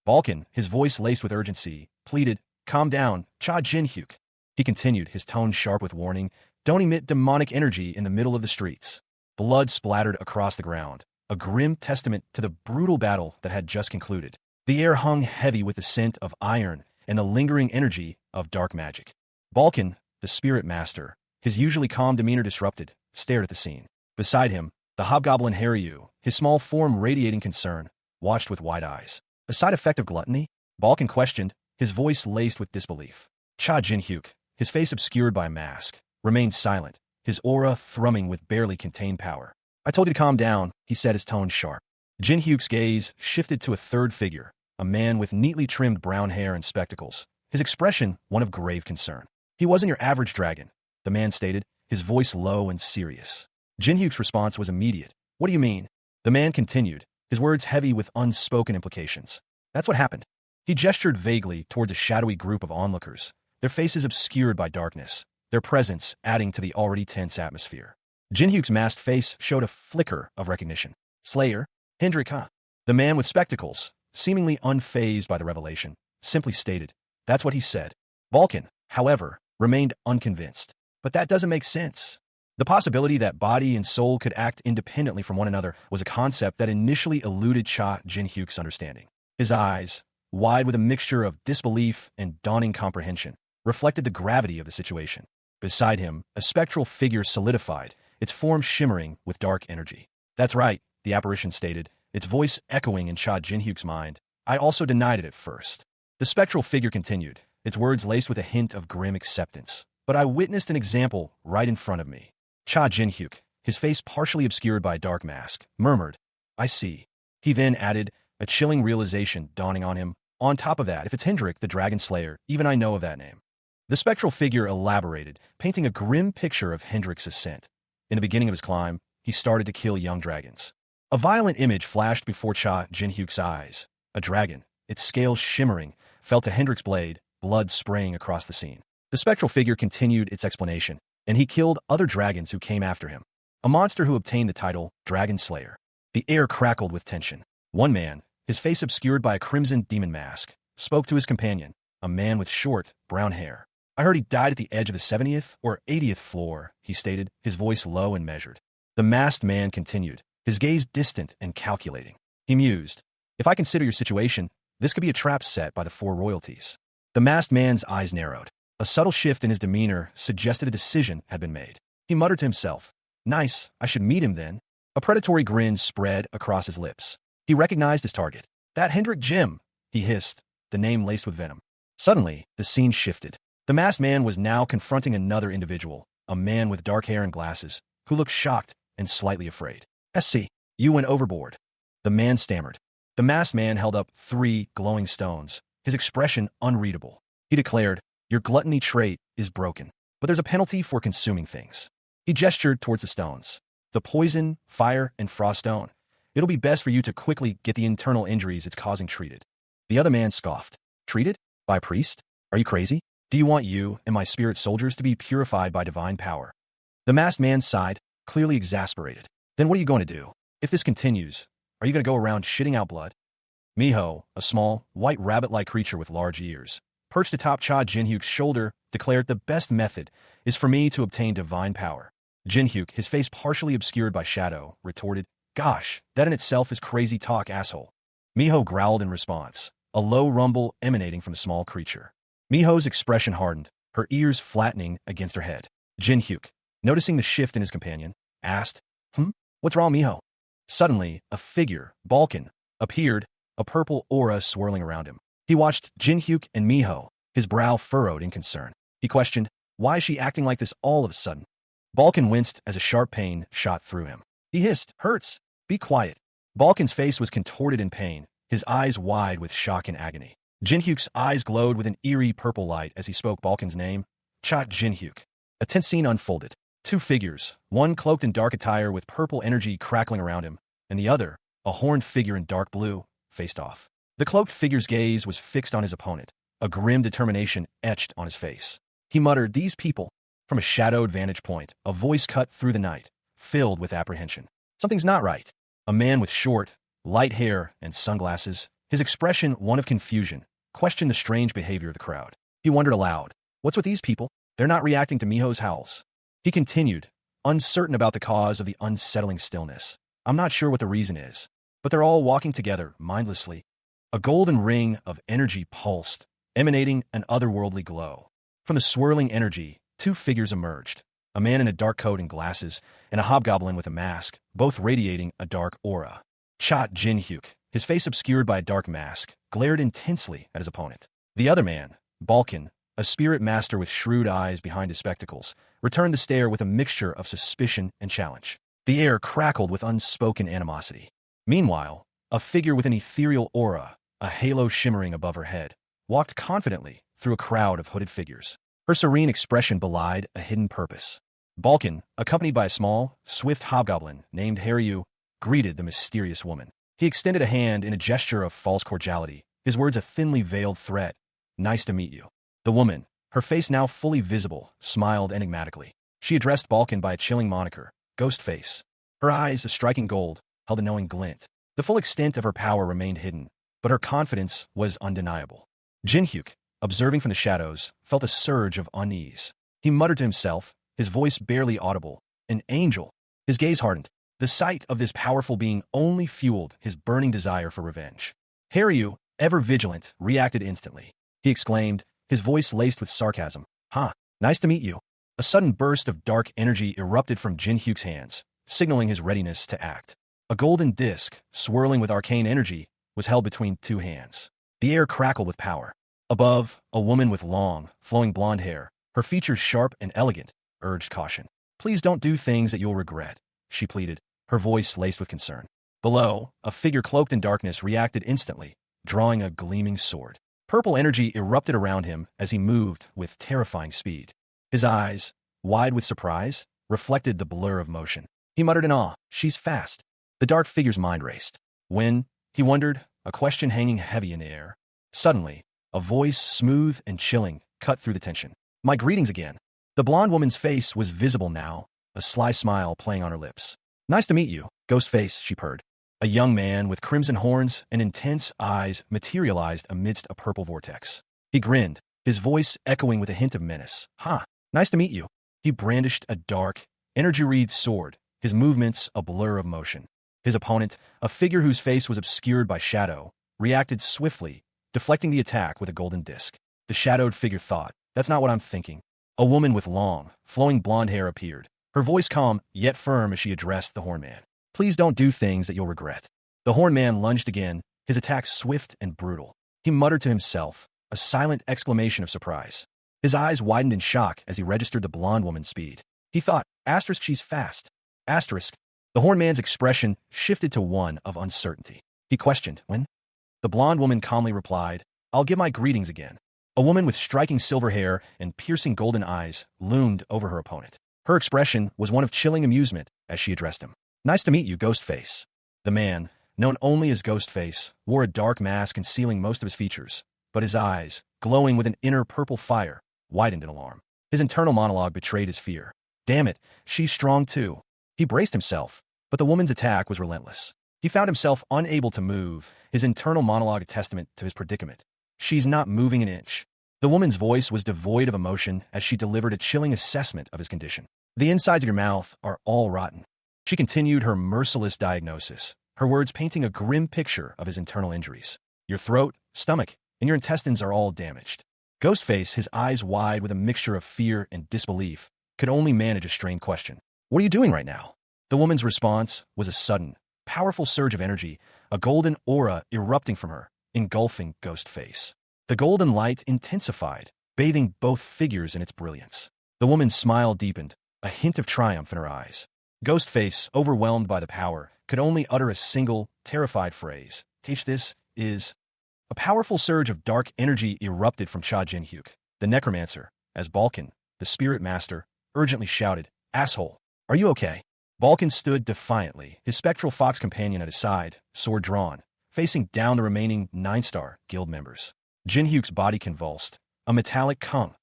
A: Balkan, his voice laced with urgency, pleaded, calm down, Cha Jinhyuk. He continued, his tone sharp with warning, don't emit demonic energy in the middle of the streets. Blood splattered across the ground, a grim testament to the brutal battle that had just concluded. The air hung heavy with the scent of iron and the lingering energy of dark magic. Balkan, the spirit master, his usually calm demeanor disrupted, stared at the scene. Beside him, the hobgoblin Haryu, his small form radiating concern, watched with wide eyes. A side effect of gluttony? Balkan questioned, his voice laced with disbelief. Cha Jinhyuk, his face obscured by a mask, remained silent, his aura thrumming with barely contained power. I told you to calm down, he said, his tone sharp. Jinhyuk's gaze shifted to a third figure, a man with neatly trimmed brown hair and spectacles, his expression one of grave concern. He wasn't your average dragon, the man stated, his voice low and serious. Jinhyuk's response was immediate. What do you mean? The man continued, his words heavy with unspoken implications. That's what happened. He gestured vaguely towards a shadowy group of onlookers, their faces obscured by darkness, their presence adding to the already tense atmosphere. Jinhyuk's masked face showed a flicker of recognition. Slayer, Hendrik, huh? The man with spectacles, seemingly unfazed by the revelation, simply stated, that's what he said. Balkan, however, remained unconvinced. But that doesn't make sense. The possibility that body and soul could act independently from one another was a concept that initially eluded Cha Jinhyuk's understanding. His eyes, wide with a mixture of disbelief and dawning comprehension, reflected the gravity of the situation. Beside him, a spectral figure solidified, its form shimmering with dark energy. That's right, the apparition stated, its voice echoing in Cha Jinhyuk's mind. I also denied it at first. The spectral figure continued, its words laced with a hint of grim acceptance. But I witnessed an example right in front of me. Cha Jinhyuk, his face partially obscured by a dark mask, murmured, I see. He then added, a chilling realization dawning on him. On top of that, if it's Hendrik, the Dragon Slayer, even I know of that name. The spectral figure elaborated, painting a grim picture of Hendrik's ascent. In the beginning of his climb, he started to kill young dragons. A violent image flashed before Cha Jinhyuk's eyes. A dragon, its scales shimmering, fell to Hendrik's blade, blood spraying across the scene. The spectral figure continued its explanation, and he killed other dragons who came after him. A monster who obtained the title Dragon Slayer. The air crackled with tension. One man, his face obscured by a crimson demon mask, spoke to his companion, a man with short, brown hair. I heard he died at the edge of the 70th or 80th floor, he stated, his voice low and measured. The masked man continued, his gaze distant and calculating. He mused, if I consider your situation, this could be a trap set by the four royalties. The masked man's eyes narrowed. A subtle shift in his demeanor suggested a decision had been made. He muttered to himself, nice, I should meet him then. A predatory grin spread across his lips. He recognized his target. That Hendrik Jim, he hissed, the name laced with venom. Suddenly, the scene shifted. The masked man was now confronting another individual, a man with dark hair and glasses, who looked shocked and slightly afraid. SC, you went overboard. The man stammered. The masked man held up 3 glowing stones, his expression unreadable. He declared, your gluttony trait is broken, but there's a penalty for consuming things. He gestured towards the stones. The poison, fire, and frost stone. It'll be best for you to quickly get the internal injuries it's causing treated. The other man scoffed. Treated? By a priest? Are you crazy? Do you want you and my spirit soldiers to be purified by divine power? The masked man sighed, clearly exasperated. Then what are you going to do? If this continues, are you going to go around shitting out blood? Miho, a small, white rabbit-like creature with large ears, perched atop Cha Jinhyuk's shoulder, declared the best method is for me to obtain divine power. Jinhyuk, his face partially obscured by shadow, retorted, gosh, that in itself is crazy talk, asshole. Miho growled in response, a low rumble emanating from the small creature. Miho's expression hardened, her ears flattening against her head. Jinhyuk, noticing the shift in his companion, asked, what's wrong, Miho? Suddenly, a figure, Balkan, appeared, a purple aura swirling around him. He watched Jinhyuk and Miho, his brow furrowed in concern. He questioned, why is she acting like this all of a sudden? Balkan winced as a sharp pain shot through him. He hissed, hurts. Be quiet. Balkan's face was contorted in pain, his eyes wide with shock and agony. Jinhyuk's eyes glowed with an eerie purple light as he spoke Balkan's name, Cha Jinhyuk. A tense scene unfolded. 2 figures, one cloaked in dark attire with purple energy crackling around him, and the other, a horned figure in dark blue, faced off. The cloaked figure's gaze was fixed on his opponent, a grim determination etched on his face. He muttered, these people. From a shadowed vantage point, a voice cut through the night, filled with apprehension. Something's not right. A man with short, light hair and sunglasses, his expression one of confusion, questioned the strange behavior of the crowd. He wondered aloud, what's with these people? They're not reacting to Miho's howls. He continued, uncertain about the cause of the unsettling stillness. I'm not sure what the reason is, but they're all walking together mindlessly. A golden ring of energy pulsed, emanating an otherworldly glow. From the swirling energy, 2 figures emerged, a man in a dark coat and glasses, and a hobgoblin with a mask, both radiating a dark aura. Cha Jinhyuk, his face obscured by a dark mask, glared intensely at his opponent. The other man, Balkan, a spirit master with shrewd eyes behind his spectacles, returned the stare with a mixture of suspicion and challenge. The air crackled with unspoken animosity. Meanwhile, a figure with an ethereal aura, a halo shimmering above her head, walked confidently through a crowd of hooded figures. Her serene expression belied a hidden purpose. Balkan, accompanied by a small, swift hobgoblin named Haryu, greeted the mysterious woman. He extended a hand in a gesture of false cordiality, his words a thinly veiled threat. "Nice to meet you." The woman, her face now fully visible, smiled enigmatically. She addressed Balkan by a chilling moniker, Ghostface. Her eyes, a striking gold, held a knowing glint. The full extent of her power remained hidden, but her confidence was undeniable. Jinhyuk, observing from the shadows, felt a surge of unease. He muttered to himself, his voice barely audible, "An angel." His gaze hardened. The sight of this powerful being only fueled his burning desire for revenge. Haryu, ever vigilant, reacted instantly. He exclaimed, his voice laced with sarcasm, "Huh, nice to meet you." A sudden burst of dark energy erupted from Jinhyuk's hands, signaling his readiness to act. A golden disc, swirling with arcane energy, was held between two hands. The air crackled with power. Above, a woman with long, flowing blonde hair, her features sharp and elegant, urged caution. "Please don't do things that you'll regret," she pleaded, her voice laced with concern. Below, a figure cloaked in darkness reacted instantly, drawing a gleaming sword. Purple energy erupted around him as he moved with terrifying speed. His eyes, wide with surprise, reflected the blur of motion. He muttered in awe, "She's fast." The dark figure's mind raced. When, he wondered, a question hanging heavy in the air. Suddenly, a voice, smooth and chilling, cut through the tension. "My greetings again." The blonde woman's face was visible now, a sly smile playing on her lips. "Nice to meet you, Ghostface," she purred. A young man with crimson horns and intense eyes materialized amidst a purple vortex. He grinned, his voice echoing with a hint of menace. "Ha, nice to meet you." He brandished a dark, energy-wreathed sword, his movements a blur of motion. His opponent, a figure whose face was obscured by shadow, reacted swiftly, deflecting the attack with a golden disc. The shadowed figure thought, "That's not what I'm thinking." A woman with long, flowing blonde hair appeared, her voice calm yet firm as she addressed the Hornman. "Please don't do things that you'll regret." The Hornman lunged again, his attack swift and brutal. He muttered to himself, a silent exclamation of surprise. His eyes widened in shock as he registered the blonde woman's speed. He thought, "She's fast." The Hornman's expression shifted to one of uncertainty. He questioned, "When?" The blonde woman calmly replied, "I'll give my greetings again." A woman with striking silver hair and piercing golden eyes loomed over her opponent. Her expression was one of chilling amusement as she addressed him. "Nice to meet you, Ghostface." The man, known only as Ghostface, wore a dark mask concealing most of his features, but his eyes, glowing with an inner purple fire, widened in alarm. His internal monologue betrayed his fear. "Damn it, she's strong too." He braced himself, but the woman's attack was relentless. He found himself unable to move, his internal monologue a testament to his predicament. "She's not moving an inch." The woman's voice was devoid of emotion as she delivered a chilling assessment of his condition. "The insides of your mouth are all rotten." She continued her merciless diagnosis, her words painting a grim picture of his internal injuries. "Your throat, stomach, and your intestines are all damaged." Ghostface, his eyes wide with a mixture of fear and disbelief, could only manage a strained question. "What are you doing right now?" The woman's response was a sudden, powerful surge of energy, a golden aura erupting from her, engulfing Ghostface. The golden light intensified, bathing both figures in its brilliance. The woman's smile deepened, a hint of triumph in her eyes. Ghostface, overwhelmed by the power, could only utter a single, terrified phrase. "This is..." A powerful surge of dark energy erupted from Cha Jinhyuk, the necromancer, as Balkan, the spirit master, urgently shouted, "Asshole, are you okay?" Balkan stood defiantly, his spectral fox companion at his side, sword drawn, facing down the remaining 9-star guild members. Jinhyuk's body convulsed, a metallic kung,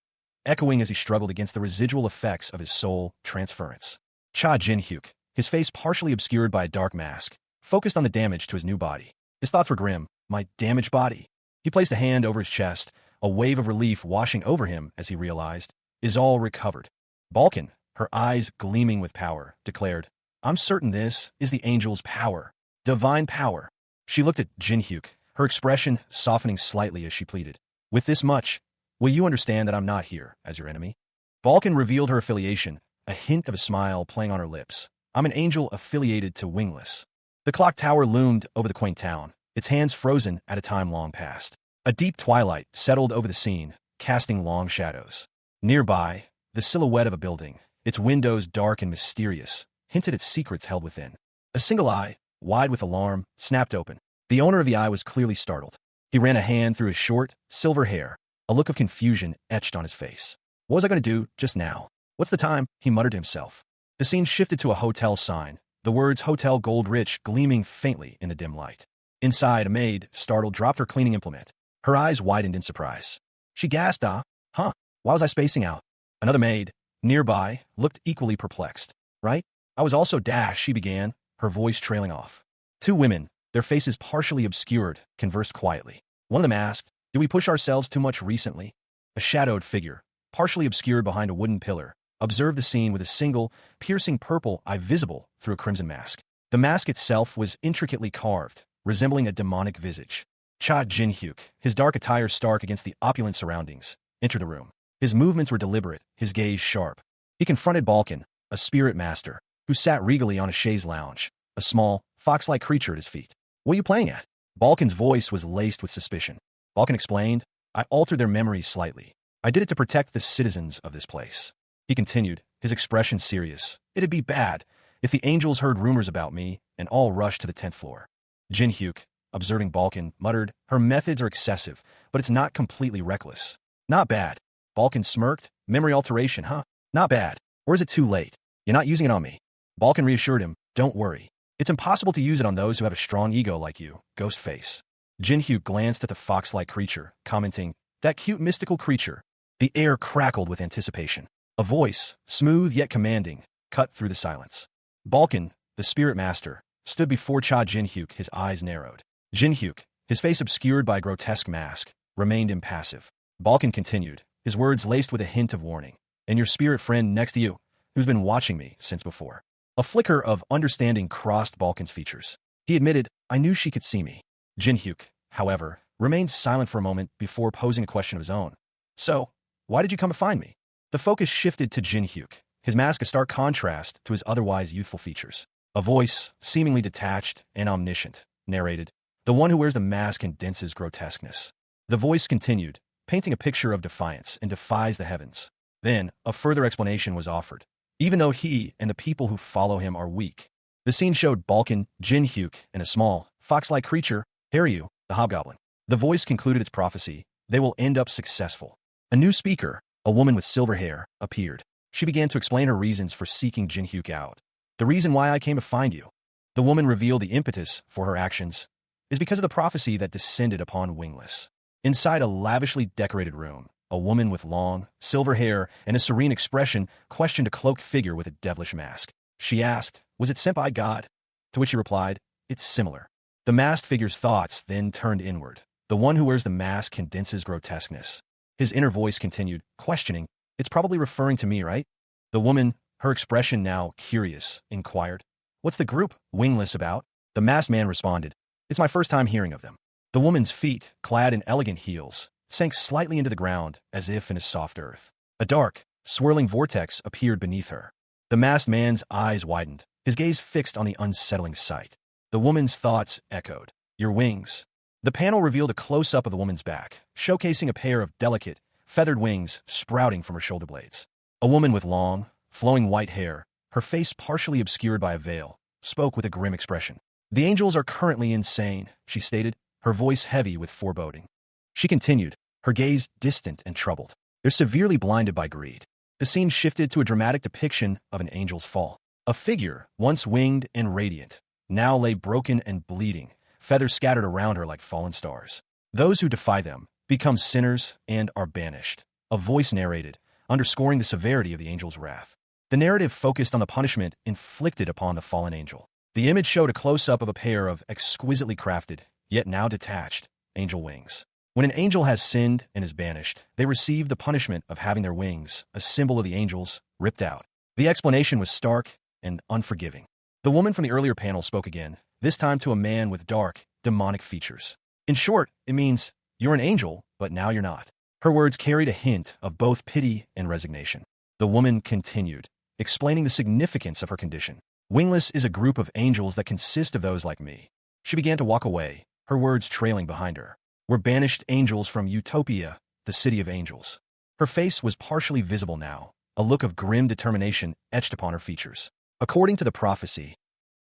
A: echoing as he struggled against the residual effects of his soul transference. Cha Jinhyuk, his face partially obscured by a dark mask, focused on the damage to his new body. His thoughts were grim. "My damaged body." He placed a hand over his chest, a wave of relief washing over him as he realized, "Is all recovered." Balkan, her eyes gleaming with power, declared, "I'm certain this is the angel's power. Divine power." She looked at Jinhyuk, her expression softening slightly as she pleaded, "With this much, will you understand that I'm not here as your enemy?" Balkan revealed her affiliation, a hint of a smile playing on her lips. "I'm an angel affiliated to Wingless." The clock tower loomed over the quaint town, its hands frozen at a time long past. A deep twilight settled over the scene, casting long shadows. Nearby, the silhouette of a building, its windows dark and mysterious, hinted at secrets held within. A single eye, wide with alarm, snapped open. The owner of the eye was clearly startled. He ran a hand through his short, silver hair, a look of confusion etched on his face. "What was I going to do just now? What's the time?" he muttered to himself. The scene shifted to a hotel sign, the words Hotel Gold Rich gleaming faintly in the dim light. Inside, a maid, startled, dropped her cleaning implement. Her eyes widened in surprise. She gasped, huh? Why was I spacing out? Another maid, nearby, looked equally perplexed. Right? I was also she began, her voice trailing off. Two women, their faces partially obscured, conversed quietly. One of them asked, "Do we push ourselves too much recently?" A shadowed figure, partially obscured behind a wooden pillar, observed the scene with a single, piercing purple eye visible through a crimson mask. The mask itself was intricately carved, resembling a demonic visage. Cha Jin-hyuk, his dark attire stark against the opulent surroundings, entered the room. His movements were deliberate, his gaze sharp. He confronted Balkan, a spirit master, who sat regally on a chaise lounge, a small, fox-like creature at his feet. "What are you playing at?" Balkan's voice was laced with suspicion. Balkan explained, "I altered their memories slightly. I did it to protect the citizens of this place." He continued, his expression serious. "It'd be bad if the angels heard rumors about me and all rushed to the 10th floor. Jin-hyuk, observing Balkan, muttered, "Her methods are excessive, but it's not completely reckless." "Not bad." Balkan smirked. "Memory alteration, huh? Not bad. Or is it too late? You're not using it on me." Balkan reassured him, "Don't worry. It's impossible to use it on those who have a strong ego like you, ghost face." Jin-hyuk glanced at the fox-like creature, commenting, "That cute mystical creature." The air crackled with anticipation. A voice, smooth yet commanding, cut through the silence. Balkan, the spirit master, stood before Cha Jin-hyuk, his eyes narrowed. Jin-hyuk, his face obscured by a grotesque mask, remained impassive. Balkan continued, his words laced with a hint of warning. "And your spirit friend next to you, who's been watching me since before." A flicker of understanding crossed Balkan's features. He admitted, "I knew she could see me." Jin-hyuk, however, remained silent for a moment before posing a question of his own. "So, why did you come to find me?" The focus shifted to Jin-hyuk, his mask a stark contrast to his otherwise youthful features. A voice, seemingly detached and omniscient, narrated, "The one who wears the mask condenses grotesqueness." The voice continued, painting a picture of defiance and defies the heavens. Then, a further explanation was offered. Even though he and the people who follow him are weak. The scene showed Balkan, Jin-hyuk, and a small, fox-like creature, Haryu, the hobgoblin. The voice concluded its prophecy. They will end up successful. A new speaker, a woman with silver hair, appeared. She began to explain her reasons for seeking Jin-hyuk out. "The reason why I came to find you," the woman revealed, the impetus for her actions, "is because of the prophecy that descended upon Wingless." Inside a lavishly decorated room, a woman with long, silver hair and a serene expression questioned a cloaked figure with a devilish mask. She asked, "Was it sent by God?" To which he replied, "It's similar." The masked figure's thoughts then turned inward. The one who wears the mask condenses grotesqueness. His inner voice continued, questioning, "It's probably referring to me, right?" The woman, her expression now curious, inquired, "What's the group Wingless about?" The masked man responded, "It's my first time hearing of them." The woman's feet, clad in elegant heels, sank slightly into the ground as if in a soft earth. A dark, swirling vortex appeared beneath her. The masked man's eyes widened, his gaze fixed on the unsettling sight. The woman's thoughts echoed, "Your wings." The panel revealed a close-up of the woman's back, showcasing a pair of delicate, feathered wings sprouting from her shoulder blades. A woman with long, flowing white hair, her face partially obscured by a veil, spoke with a grim expression. "The angels are currently insane," she stated, her voice heavy with foreboding. She continued, her gaze distant and troubled. "They're severely blinded by greed." The scene shifted to a dramatic depiction of an angel's fall. A figure, once winged and radiant, now lay broken and bleeding, feathers scattered around her like fallen stars. "Those who defy them become sinners and are banished," a voice narrated, underscoring the severity of the angel's wrath. The narrative focused on the punishment inflicted upon the fallen angel. The image showed a close-up of a pair of exquisitely crafted, yet now detached, angel wings. When an angel has sinned and is banished, they receive the punishment of having their wings, a symbol of the angels, ripped out. The explanation was stark and unforgiving. The woman from the earlier panel spoke again, this time to a man with dark, demonic features. "In short, it means, you're an angel, but now you're not." Her words carried a hint of both pity and resignation. The woman continued, explaining the significance of her condition. "Wingless is a group of angels that consist of those like me." She began to walk away, her words trailing behind her. "We're banished angels from Utopia, the city of angels." Her face was partially visible now, a look of grim determination etched upon her features. "According to the prophecy,"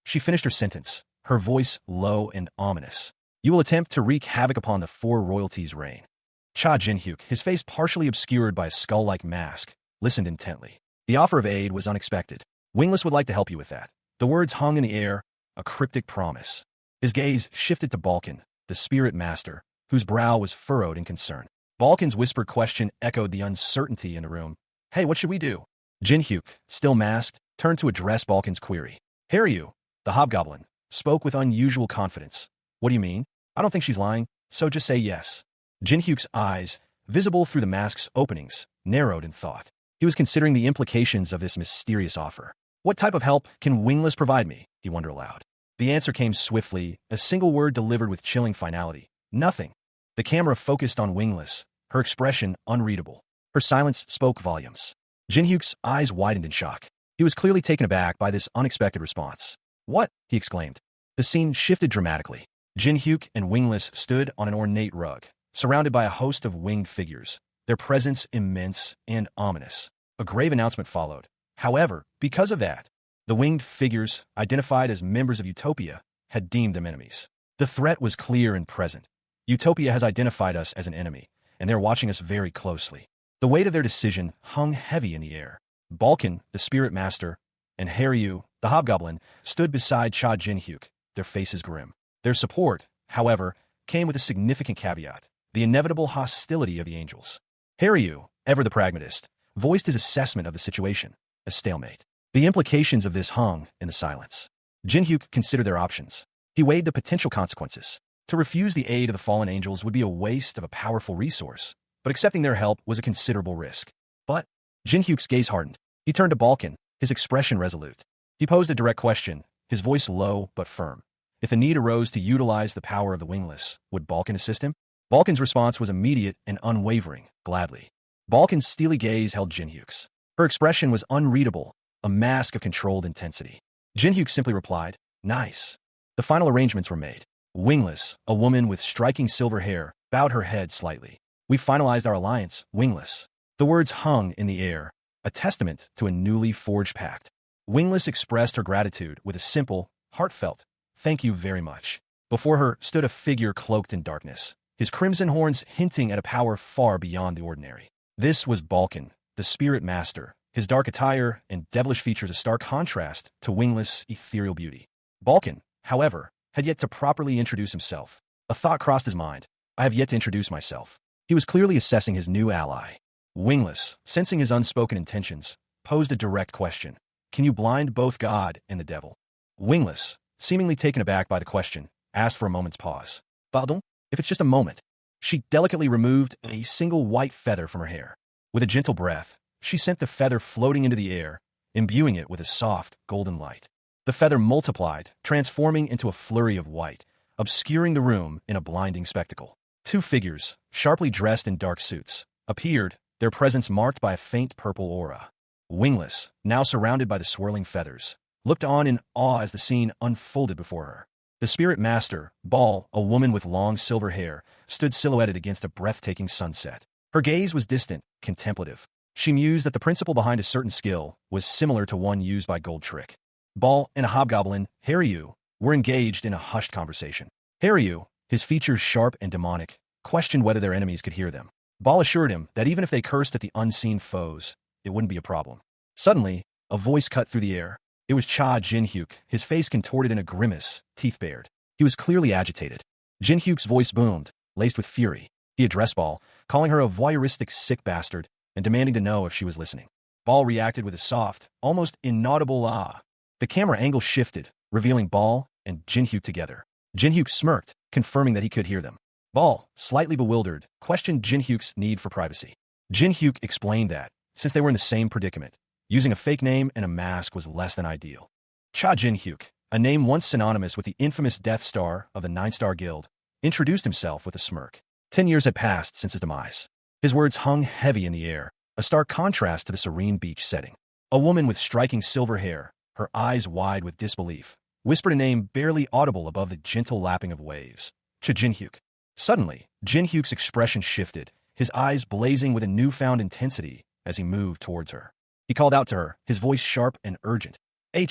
A: she finished her sentence, her voice low and ominous, "you will attempt to wreak havoc upon the four royalties' reign." Cha Jin-hyuk, his face partially obscured by a skull-like mask, listened intently. The offer of aid was unexpected. "Wingless would like to help you with that. The words hung in the air, a cryptic promise. His gaze shifted to Balkan, the spirit master, whose brow was furrowed in concern. Balkan's whispered question echoed the uncertainty in the room. Hey, what should we do? Jinhyuk, still masked, turned to address Balkan's query. Hear you, the hobgoblin, spoke with unusual confidence. What do you mean? I don't think she's lying, so just say yes. Jinhyuk's eyes, visible through the mask's openings, narrowed in thought. He was considering the implications of this mysterious offer. What type of help can Wingless provide me? He wondered aloud. The answer came swiftly, a single word delivered with chilling finality. Nothing. The camera focused on Wingless, her expression unreadable. Her silence spoke volumes. Jinhyuk's eyes widened in shock. He was clearly taken aback by this unexpected response. What? He exclaimed. The scene shifted dramatically. Jinhyuk and Wingless stood on an ornate rug, surrounded by a host of winged figures, their presence immense and ominous. A grave announcement followed. However, because of that, the winged figures, identified as members of Utopia, had deemed them enemies. The threat was clear and present. Utopia has identified us as an enemy, and they're watching us very closely. The weight of their decision hung heavy in the air. Balkan, the spirit master, and Haryu, the hobgoblin, stood beside Cha Jinhyuk, their faces grim. Their support, however, came with a significant caveat: the inevitable hostility of the angels. Haryu, ever the pragmatist, voiced his assessment of the situation: a stalemate. The implications of this hung in the silence. Jinhyuk considered their options. He weighed the potential consequences. To refuse the aid of the fallen angels would be a waste of a powerful resource, but accepting their help was a considerable risk. But Jinhyuk's gaze hardened. He turned to Balkan, his expression resolute. He posed a direct question, his voice low but firm. If the need arose to utilize the power of the Wingless, would Balkan assist him? Balkan's response was immediate and unwavering, gladly. Balkan's steely gaze held Jinhyuk's. Her expression was unreadable, a mask of controlled intensity. Jinhyuk simply replied, nice. The final arrangements were made. Wingless, a woman with striking silver hair, bowed her head slightly. We finalized our alliance, Wingless. The words hung in the air, a testament to a newly forged pact. Wingless expressed her gratitude with a simple, heartfelt, thank you very much. Before her stood a figure cloaked in darkness, his crimson horns hinting at a power far beyond the ordinary. This was Balkan, the spirit master, his dark attire and devilish features a stark contrast to Wingless' ethereal beauty. Balkan, however, had yet to properly introduce himself. A thought crossed his mind. I have yet to introduce myself. He was clearly assessing his new ally. Wingless, sensing his unspoken intentions, posed a direct question. Can you blind both God and the devil? Wingless, seemingly taken aback by the question, asked for a moment's pause. Pardon? If it's just a moment. She delicately removed a single white feather from her hair. With a gentle breath, she sent the feather floating into the air, imbuing it with a soft, golden light. The feather multiplied, transforming into a flurry of white, obscuring the room in a blinding spectacle. Two figures, sharply dressed in dark suits, appeared, their presence marked by a faint purple aura. Wingless, now surrounded by the swirling feathers, looked on in awe as the scene unfolded before her. The spirit master, Ball, a woman with long silver hair, stood silhouetted against a breathtaking sunset. Her gaze was distant, contemplative. She mused that the principle behind a certain skill was similar to one used by Gold Trick. Ball and a hobgoblin, Haryu, were engaged in a hushed conversation. Haryu, his features sharp and demonic, questioned whether their enemies could hear them. Ball assured him that even if they cursed at the unseen foes, it wouldn't be a problem. Suddenly, a voice cut through the air. It was Cha Jinhyuk, his face contorted in a grimace, teeth bared. He was clearly agitated. Jinhyuk's voice boomed, laced with fury. He addressed Ball, calling her a voyeuristic sick bastard, and demanding to know if she was listening. Ball reacted with a soft, almost inaudible ah. The camera angle shifted, revealing Ball and Jinhyuk together. Jinhyuk smirked, confirming that he could hear them. Ball, slightly bewildered, questioned Jinhyuk's need for privacy. Jinhyuk explained that, since they were in the same predicament, using a fake name and a mask was less than ideal. Cha Jinhyuk, a name once synonymous with the infamous Death Star of the Nine-Star Guild, introduced himself with a smirk. 10 years had passed since his demise. His words hung heavy in the air, a stark contrast to the serene beach setting. A woman with striking silver hair, her eyes wide with disbelief, whispered a name barely audible above the gentle lapping of waves. Cha Jinhyuk. Suddenly, Jinhyuk's expression shifted, his eyes blazing with a newfound intensity as he moved towards her. He called out to her, his voice sharp and urgent. Hey.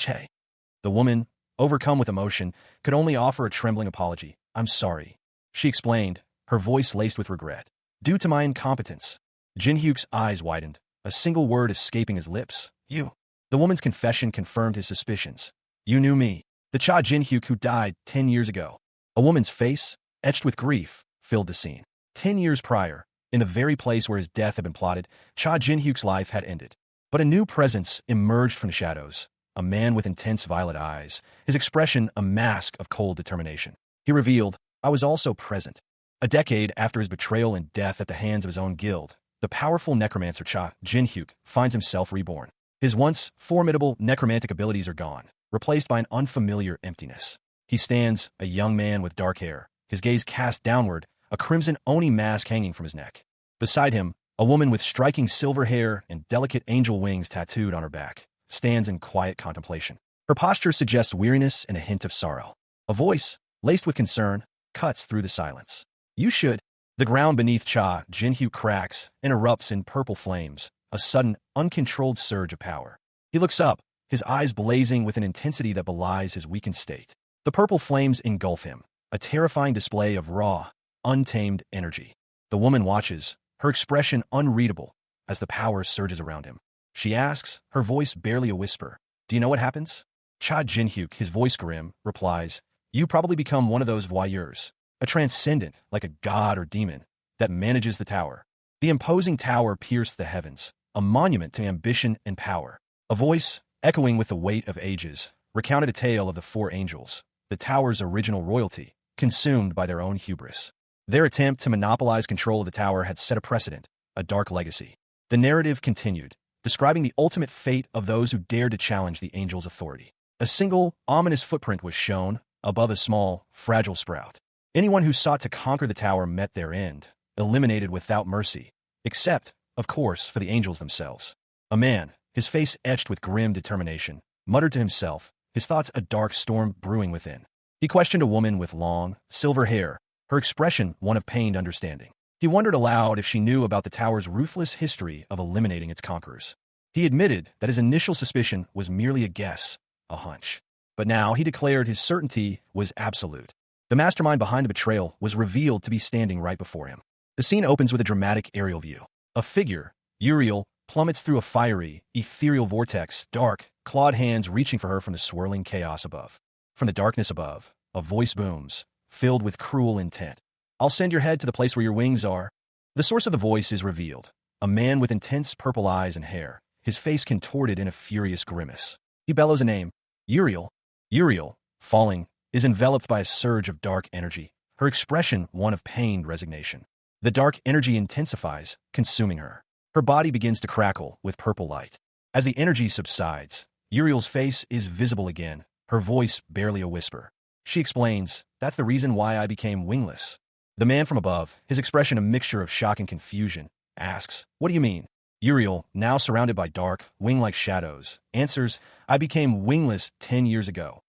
A: The woman, overcome with emotion, could only offer a trembling apology. I'm sorry. She explained, her voice laced with regret. Due to my incompetence. Jinhyuk's eyes widened, a single word escaping his lips. You. The woman's confession confirmed his suspicions. You knew me. The Cha Jin-hyuk who died 10 years ago. A woman's face, etched with grief, filled the scene. 10 years prior, in the very place where his death had been plotted, Cha Jin-hyuk's life had ended. But a new presence emerged from the shadows, a man with intense violet eyes, his expression a mask of cold determination. He revealed, I was also present. A decade after his betrayal and death at the hands of his own guild, the powerful necromancer Cha Jin-hyuk finds himself reborn. His once formidable necromantic abilities are gone, replaced by an unfamiliar emptiness. He stands, a young man with dark hair, his gaze cast downward, a crimson oni mask hanging from his neck. Beside him, a woman with striking silver hair and delicate angel wings tattooed on her back stands in quiet contemplation. Her posture suggests weariness and a hint of sorrow. A voice, laced with concern, cuts through the silence. You should. The ground beneath Cha Jin-hyuk cracks and erupts in purple flames, a sudden, uncontrolled surge of power. He looks up, his eyes blazing with an intensity that belies his weakened state. The purple flames engulf him, a terrifying display of raw, untamed energy. The woman watches, her expression unreadable, as the power surges around him. She asks, her voice barely a whisper, do you know what happens? Cha Jin-hyuk, his voice grim, replies, you probably become one of those voyeurs, a transcendent, like a god or demon, that manages the tower. The imposing tower pierced the heavens, a monument to ambition and power. A voice, echoing with the weight of ages, recounted a tale of the four angels, the tower's original royalty, consumed by their own hubris. Their attempt to monopolize control of the tower had set a precedent, a dark legacy. The narrative continued, describing the ultimate fate of those who dared to challenge the angels' authority. A single, ominous footprint was shown, above a small, fragile sprout. Anyone who sought to conquer the tower met their end, eliminated without mercy, except, of course, for the angels themselves. A man, his face etched with grim determination, muttered to himself, his thoughts a dark storm brewing within. He questioned a woman with long, silver hair, her expression one of pained understanding. He wondered aloud if she knew about the tower's ruthless history of eliminating its conquerors. He admitted that his initial suspicion was merely a guess, a hunch. But now he declared his certainty was absolute. The mastermind behind the betrayal was revealed to be standing right before him. The scene opens with a dramatic aerial view. A figure, Uriel, plummets through a fiery, ethereal vortex, dark, clawed hands reaching for her from the swirling chaos above. From the darkness above, a voice booms, filled with cruel intent. I'll send your head to the place where your wings are. The source of the voice is revealed. A man with intense purple eyes and hair, his face contorted in a furious grimace. He bellows a name. Uriel. Uriel, falling, is enveloped by a surge of dark energy, her expression one of pained resignation. The dark energy intensifies, consuming her. Her body begins to crackle with purple light. As the energy subsides, Uriel's face is visible again, her voice barely a whisper. She explains, that's the reason why I became wingless. The man from above, his expression a mixture of shock and confusion, asks, what do you mean? Uriel, now surrounded by dark, wing-like shadows, answers, I became wingless 10 years ago.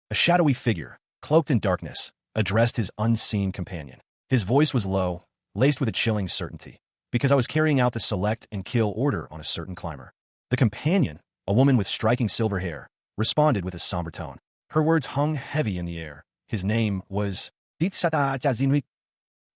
A: A shadowy figure, cloaked in darkness, addressed his unseen companion. His voice was low, laced with a chilling certainty, because I was carrying out the select and kill order on a certain climber. The companion, a woman with striking silver hair, responded with a somber tone. Her words hung heavy in the air. His name was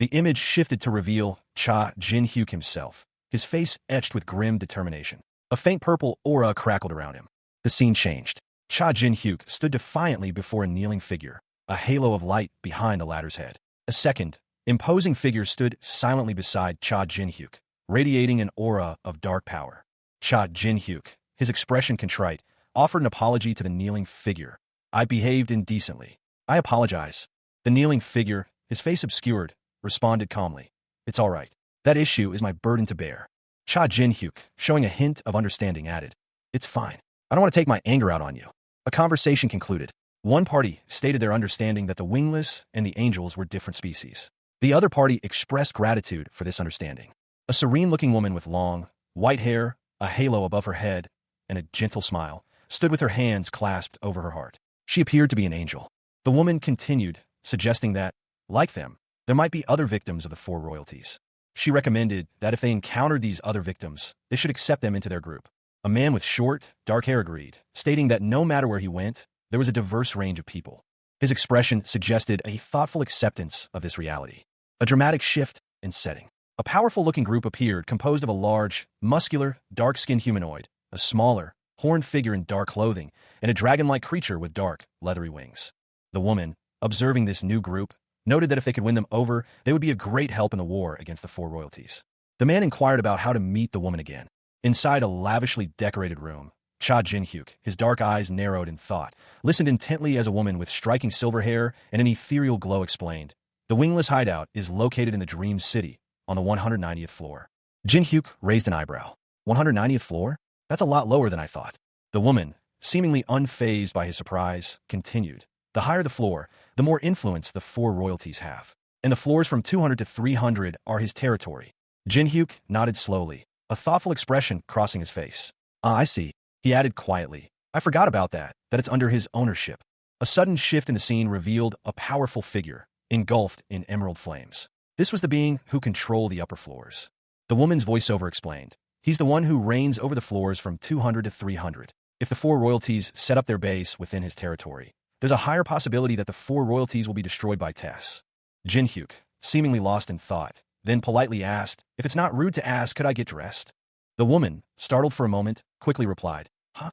A: the image shifted to reveal Cha Jin-hyuk himself, his face etched with grim determination. A faint purple aura crackled around him. The scene changed. Cha Jin-hyuk stood defiantly before a kneeling figure, a halo of light behind the latter's head. A second, imposing figure stood silently beside Cha Jin-hyuk, radiating an aura of dark power. Cha Jin-hyuk, his expression contrite, offered an apology to the kneeling figure. I behaved indecently. I apologize. The kneeling figure, his face obscured, responded calmly. It's all right. That issue is my burden to bear. Cha Jin-hyuk, showing a hint of understanding, added, it's fine. I don't want to take my anger out on you. A conversation concluded. One party stated their understanding that the wingless and the angels were different species. The other party expressed gratitude for this understanding. A serene-looking woman with long, white hair, a halo above her head, and a gentle smile, stood with her hands clasped over her heart. She appeared to be an angel. The woman continued, suggesting that, like them, there might be other victims of the four royalties. She recommended that if they encountered these other victims, they should accept them into their group. A man with short, dark hair agreed, stating that no matter where he went, there was a diverse range of people. His expression suggested a thoughtful acceptance of this reality. A dramatic shift in setting. A powerful-looking group appeared composed of a large, muscular, dark-skinned humanoid, a smaller, horned figure in dark clothing, and a dragon-like creature with dark, leathery wings. The woman, observing this new group, noted that if they could win them over, they would be a great help in the war against the four royalties. The man inquired about how to meet the woman again. Inside a lavishly decorated room, Cha Jin-hyuk, his dark eyes narrowed in thought, listened intently as a woman with striking silver hair and an ethereal glow explained. The wingless hideout is located in the Dream City, on the 190th floor. Jin-hyuk raised an eyebrow. 190th floor? That's a lot lower than I thought. The woman, seemingly unfazed by his surprise, continued. The higher the floor, the more influence the four royalties have. And the floors from 200 to 300 are his territory. Jin-hyuk nodded slowly, a thoughtful expression crossing his face. Ah, I see. He added quietly. I forgot about that it's under his ownership. A sudden shift in the scene revealed a powerful figure, engulfed in emerald flames. This was the being who controlled the upper floors. The woman's voiceover explained. He's the one who reigns over the floors from 200 to 300. If the four royalties set up their base within his territory, there's a higher possibility that the four royalties will be destroyed by Tess. Jin-hyuk, seemingly lost in thought, then politely asked, if it's not rude to ask, could I get dressed? The woman, startled for a moment, quickly replied, Huh?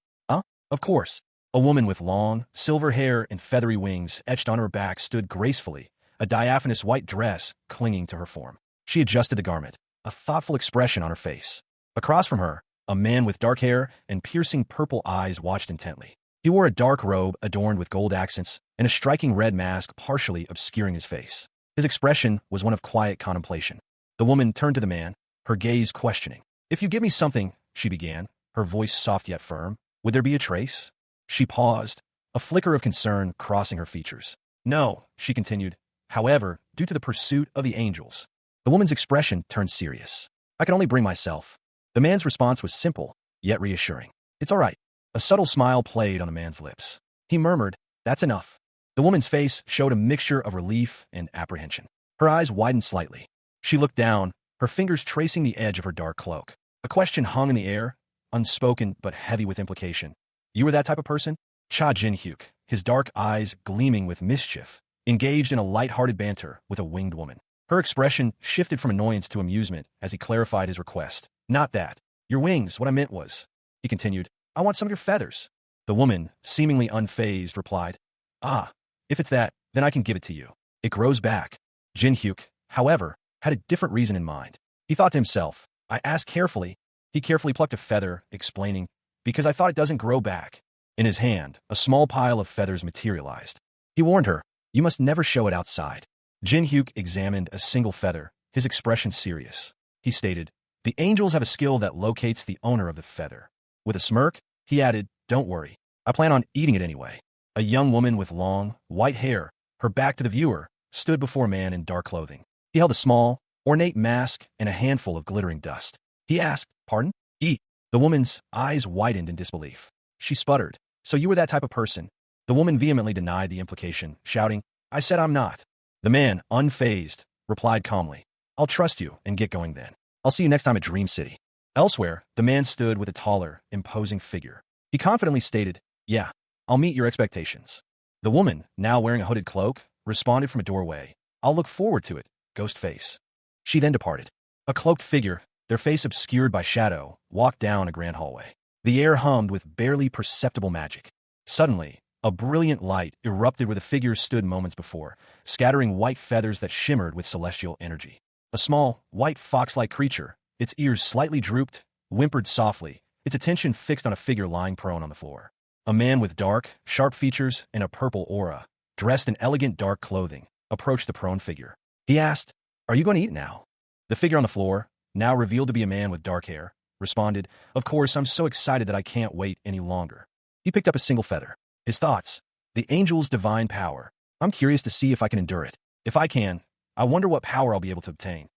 A: Of course. A woman with long, silver hair and feathery wings etched on her back stood gracefully, a diaphanous white dress clinging to her form. She adjusted the garment, a thoughtful expression on her face. Across from her, a man with dark hair and piercing purple eyes watched intently. He wore a dark robe adorned with gold accents and a striking red mask partially obscuring his face. His expression was one of quiet contemplation. The woman turned to the man, her gaze questioning. If you give me something, she began, her voice soft yet firm, would there be a trace? She paused, a flicker of concern crossing her features. No, she continued. However, due to the pursuit of the angels, the woman's expression turned serious. I can only bring myself. The man's response was simple, yet reassuring. It's all right. A subtle smile played on the man's lips. He murmured, that's enough. The woman's face showed a mixture of relief and apprehension. Her eyes widened slightly. She looked down, her fingers tracing the edge of her dark cloak. A question hung in the air, unspoken but heavy with implication. You were that type of person? Cha Jin-hyuk, his dark eyes gleaming with mischief, engaged in a light-hearted banter with a winged woman. Her expression shifted from annoyance to amusement as he clarified his request. Not that. Your wings, what I meant was, he continued, I want some of your feathers. The woman, seemingly unfazed, replied, Ah, if it's that, then I can give it to you. It grows back. Jin-hyuk, however, had a different reason in mind. He thought to himself, I asked carefully. He carefully plucked a feather, explaining, because I thought it doesn't grow back. In his hand, a small pile of feathers materialized. He warned her, you must never show it outside. Jin-hyuk examined a single feather, his expression serious. He stated, the angels have a skill that locates the owner of the feather. With a smirk, he added, don't worry. I plan on eating it anyway. A young woman with long, white hair, her back to the viewer, stood before a man in dark clothing. He held a small, ornate mask and a handful of glittering dust. He asked, pardon? Eat. The woman's eyes widened in disbelief. She sputtered, so you were that type of person. The woman vehemently denied the implication, shouting, I said I'm not. The man, unfazed, replied calmly, I'll trust you and get going then. I'll see you next time at Dream City. Elsewhere, the man stood with a taller, imposing figure. He confidently stated, yeah, I'll meet your expectations. The woman, now wearing a hooded cloak, responded from a doorway, I'll look forward to it, ghost face. She then departed. A cloaked figure, their face obscured by shadow, walked down a grand hallway. The air hummed with barely perceptible magic. Suddenly, a brilliant light erupted where the figure stood moments before, scattering white feathers that shimmered with celestial energy. A small, white fox-like creature, its ears slightly drooped, whimpered softly, its attention fixed on a figure lying prone on the floor. A man with dark, sharp features and a purple aura, dressed in elegant dark clothing, approached the prone figure. He asked, Are you going to eat now? The figure on the floor, now revealed to be a man with dark hair, responded, Of course, I'm so excited that I can't wait any longer. He picked up a single feather. His thoughts, the angel's divine power. I'm curious to see if I can endure it. If I can, I wonder what power I'll be able to obtain.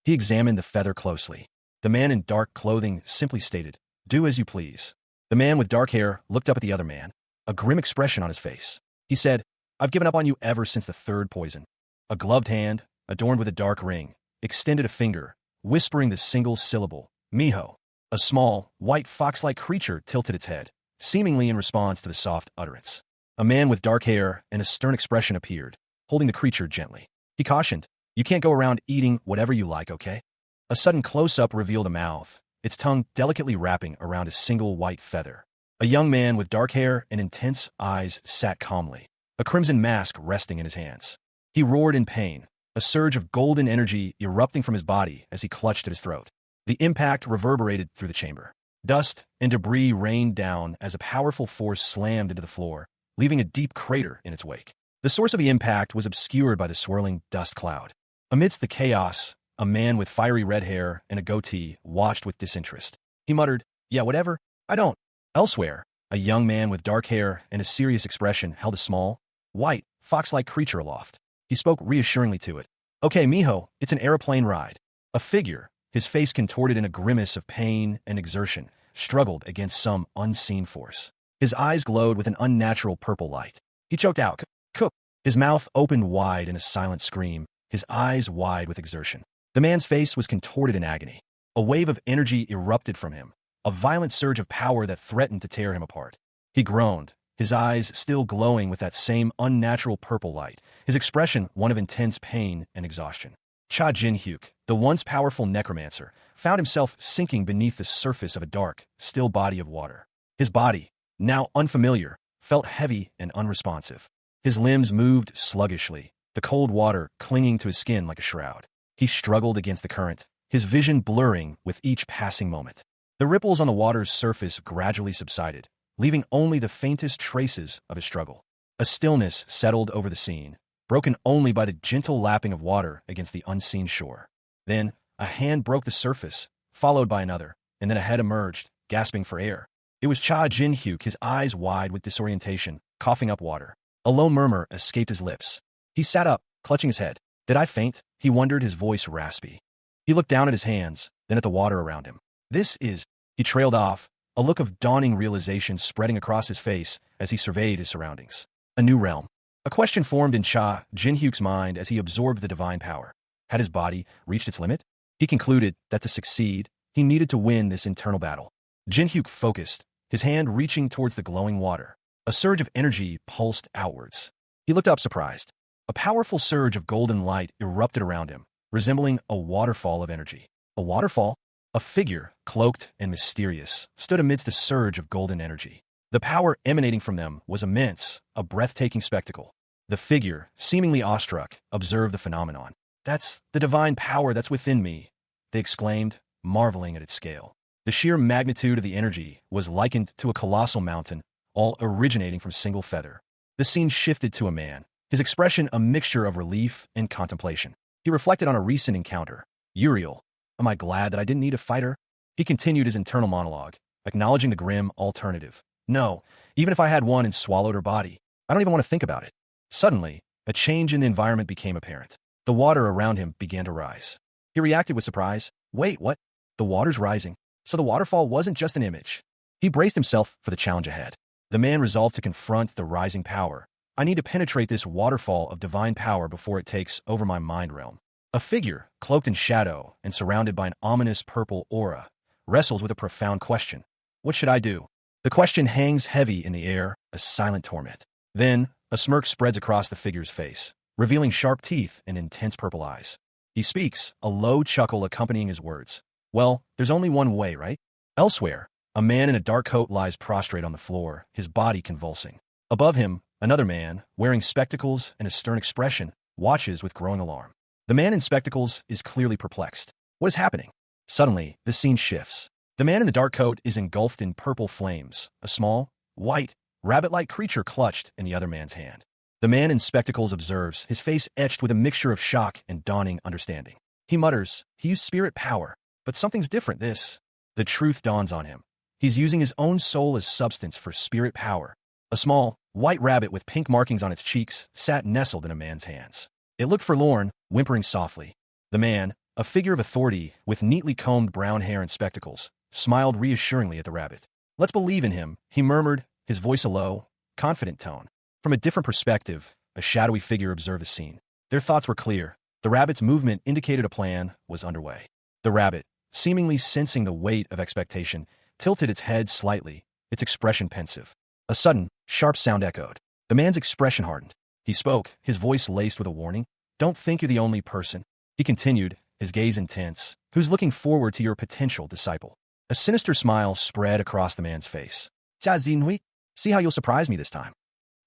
A: He examined the feather closely. The man in dark clothing simply stated, Do as you please. The man with dark hair looked up at the other man, a grim expression on his face. He said, I've given up on you ever since the third poison. A gloved hand, adorned with a dark ring, extended a finger, whispering the single syllable, Miho. A small, white fox-like creature tilted its head, seemingly in response to the soft utterance. A man with dark hair and a stern expression appeared, holding the creature gently. He cautioned, You can't go around eating whatever you like, okay? A sudden close-up revealed a mouth, its tongue delicately wrapping around a single white feather. A young man with dark hair and intense eyes sat calmly, a crimson mask resting in his hands. He roared in pain, a surge of golden energy erupting from his body as he clutched at his throat. The impact reverberated through the chamber. Dust and debris rained down as a powerful force slammed into the floor, leaving a deep crater in its wake. The source of the impact was obscured by the swirling dust cloud. Amidst the chaos, a man with fiery red hair and a goatee watched with disinterest. He muttered, "Yeah, whatever, I don't." Elsewhere, a young man with dark hair and a serious expression held a small, white, fox-like creature aloft. He spoke reassuringly to it. "Okay, mijo, it's an aeroplane ride." A figure, his face contorted in a grimace of pain and exertion, struggled against some unseen force. His eyes glowed with an unnatural purple light. He choked out, "Cook." His mouth opened wide in a silent scream, his eyes wide with exertion. The man's face was contorted in agony. A wave of energy erupted from him, a violent surge of power that threatened to tear him apart. He groaned, his eyes still glowing with that same unnatural purple light, his expression one of intense pain and exhaustion. Cha Jin-hyuk, the once powerful necromancer, found himself sinking beneath the surface of a dark, still body of water. His body, now unfamiliar, felt heavy and unresponsive. His limbs moved sluggishly, the cold water clinging to his skin like a shroud. He struggled against the current, his vision blurring with each passing moment. The ripples on the water's surface gradually subsided, leaving only the faintest traces of his struggle. A stillness settled over the scene, broken only by the gentle lapping of water against the unseen shore. Then, a hand broke the surface, followed by another, and then a head emerged, gasping for air. It was Cha Jin-hyuk, his eyes wide with disorientation, coughing up water. A low murmur escaped his lips. He sat up, clutching his head. "Did I faint?" he wondered, his voice raspy. He looked down at his hands, then at the water around him. "This is—" He trailed off, a look of dawning realization spreading across his face as he surveyed his surroundings. A new realm. A question formed in Cha Jin-hyuk's mind as he absorbed the divine power. Had his body reached its limit? He concluded that to succeed, he needed to win this internal battle. Jin-hyuk focused, his hand reaching towards the glowing water. A surge of energy pulsed outwards. He looked up surprised. A powerful surge of golden light erupted around him, resembling a waterfall of energy. A waterfall? A figure, cloaked and mysterious, stood amidst a surge of golden energy. The power emanating from them was immense, a breathtaking spectacle. The figure, seemingly awestruck, observed the phenomenon. "That's the divine power that's within me," they exclaimed, marveling at its scale. The sheer magnitude of the energy was likened to a colossal mountain, all originating from a single feather. The scene shifted to a man, his expression a mixture of relief and contemplation. He reflected on a recent encounter. "Uriel, am I glad that I didn't need a fighter?" He continued his internal monologue, acknowledging the grim alternative. "No, even if I had one and swallowed her body, I don't even want to think about it." Suddenly, a change in the environment became apparent. The water around him began to rise. He reacted with surprise. "Wait, what? The water's rising. So the waterfall wasn't just an image." He braced himself for the challenge ahead. The man resolved to confront the rising power. "I need to penetrate this waterfall of divine power before it takes over my mind realm." A figure, cloaked in shadow and surrounded by an ominous purple aura, wrestles with a profound question. "What should I do?" The question hangs heavy in the air, a silent torment. Then, a smirk spreads across the figure's face, revealing sharp teeth and intense purple eyes. He speaks, a low chuckle accompanying his words. "Well, there's only one way, right?" Elsewhere, a man in a dark coat lies prostrate on the floor, his body convulsing. Above him, another man, wearing spectacles and a stern expression, watches with growing alarm. The man in spectacles is clearly perplexed. What is happening? Suddenly, the scene shifts. The man in the dark coat is engulfed in purple flames, a small, white, rabbit-like creature clutched in the other man's hand. The man in spectacles observes, his face etched with a mixture of shock and dawning understanding. He mutters, "He used spirit power, but something's different this." The truth dawns on him. He's using his own soul as substance for spirit power. A small, white rabbit with pink markings on its cheeks sat nestled in a man's hands. It looked forlorn, whimpering softly. The man, a figure of authority with neatly combed brown hair and spectacles, smiled reassuringly at the rabbit. "Let's believe in him," he murmured, his voice a low, confident tone. From a different perspective, a shadowy figure observed the scene. Their thoughts were clear. The rabbit's movement indicated a plan was underway. The rabbit, seemingly sensing the weight of expectation, tilted its head slightly, its expression pensive. A sudden, sharp sound echoed. The man's expression hardened. He spoke, his voice laced with a warning. "Don't think you're the only person." He continued, his gaze intense. "Who's looking forward to your potential disciple?" A sinister smile spread across the man's face. Jia Zinhui, see how you'll surprise me this time.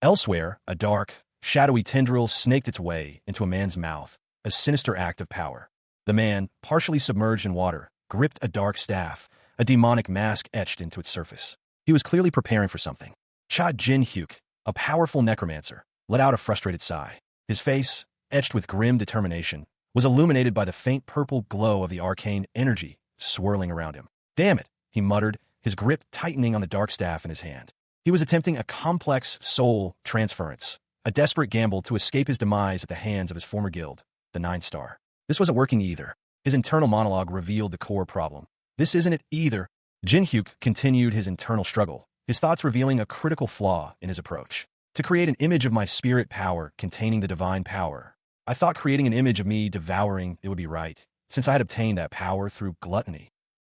A: Elsewhere, a dark, shadowy tendril snaked its way into a man's mouth, a sinister act of power. The man, partially submerged in water, gripped a dark staff, a demonic mask etched into its surface. He was clearly preparing for something. Cha Jin-hyuk, a powerful necromancer, let out a frustrated sigh. His face, etched with grim determination, was illuminated by the faint purple glow of the arcane energy swirling around him. Damn it, he muttered, his grip tightening on the dark staff in his hand. He was attempting a complex soul transference, a desperate gamble to escape his demise at the hands of his former guild, the Nine Star. This wasn't working either. His internal monologue revealed the core problem. This isn't it either. Jin-hyuk continued his internal struggle, his thoughts revealing a critical flaw in his approach. To create an image of my spirit power containing the divine power, I thought creating an image of me devouring it would be right, since I had obtained that power through gluttony.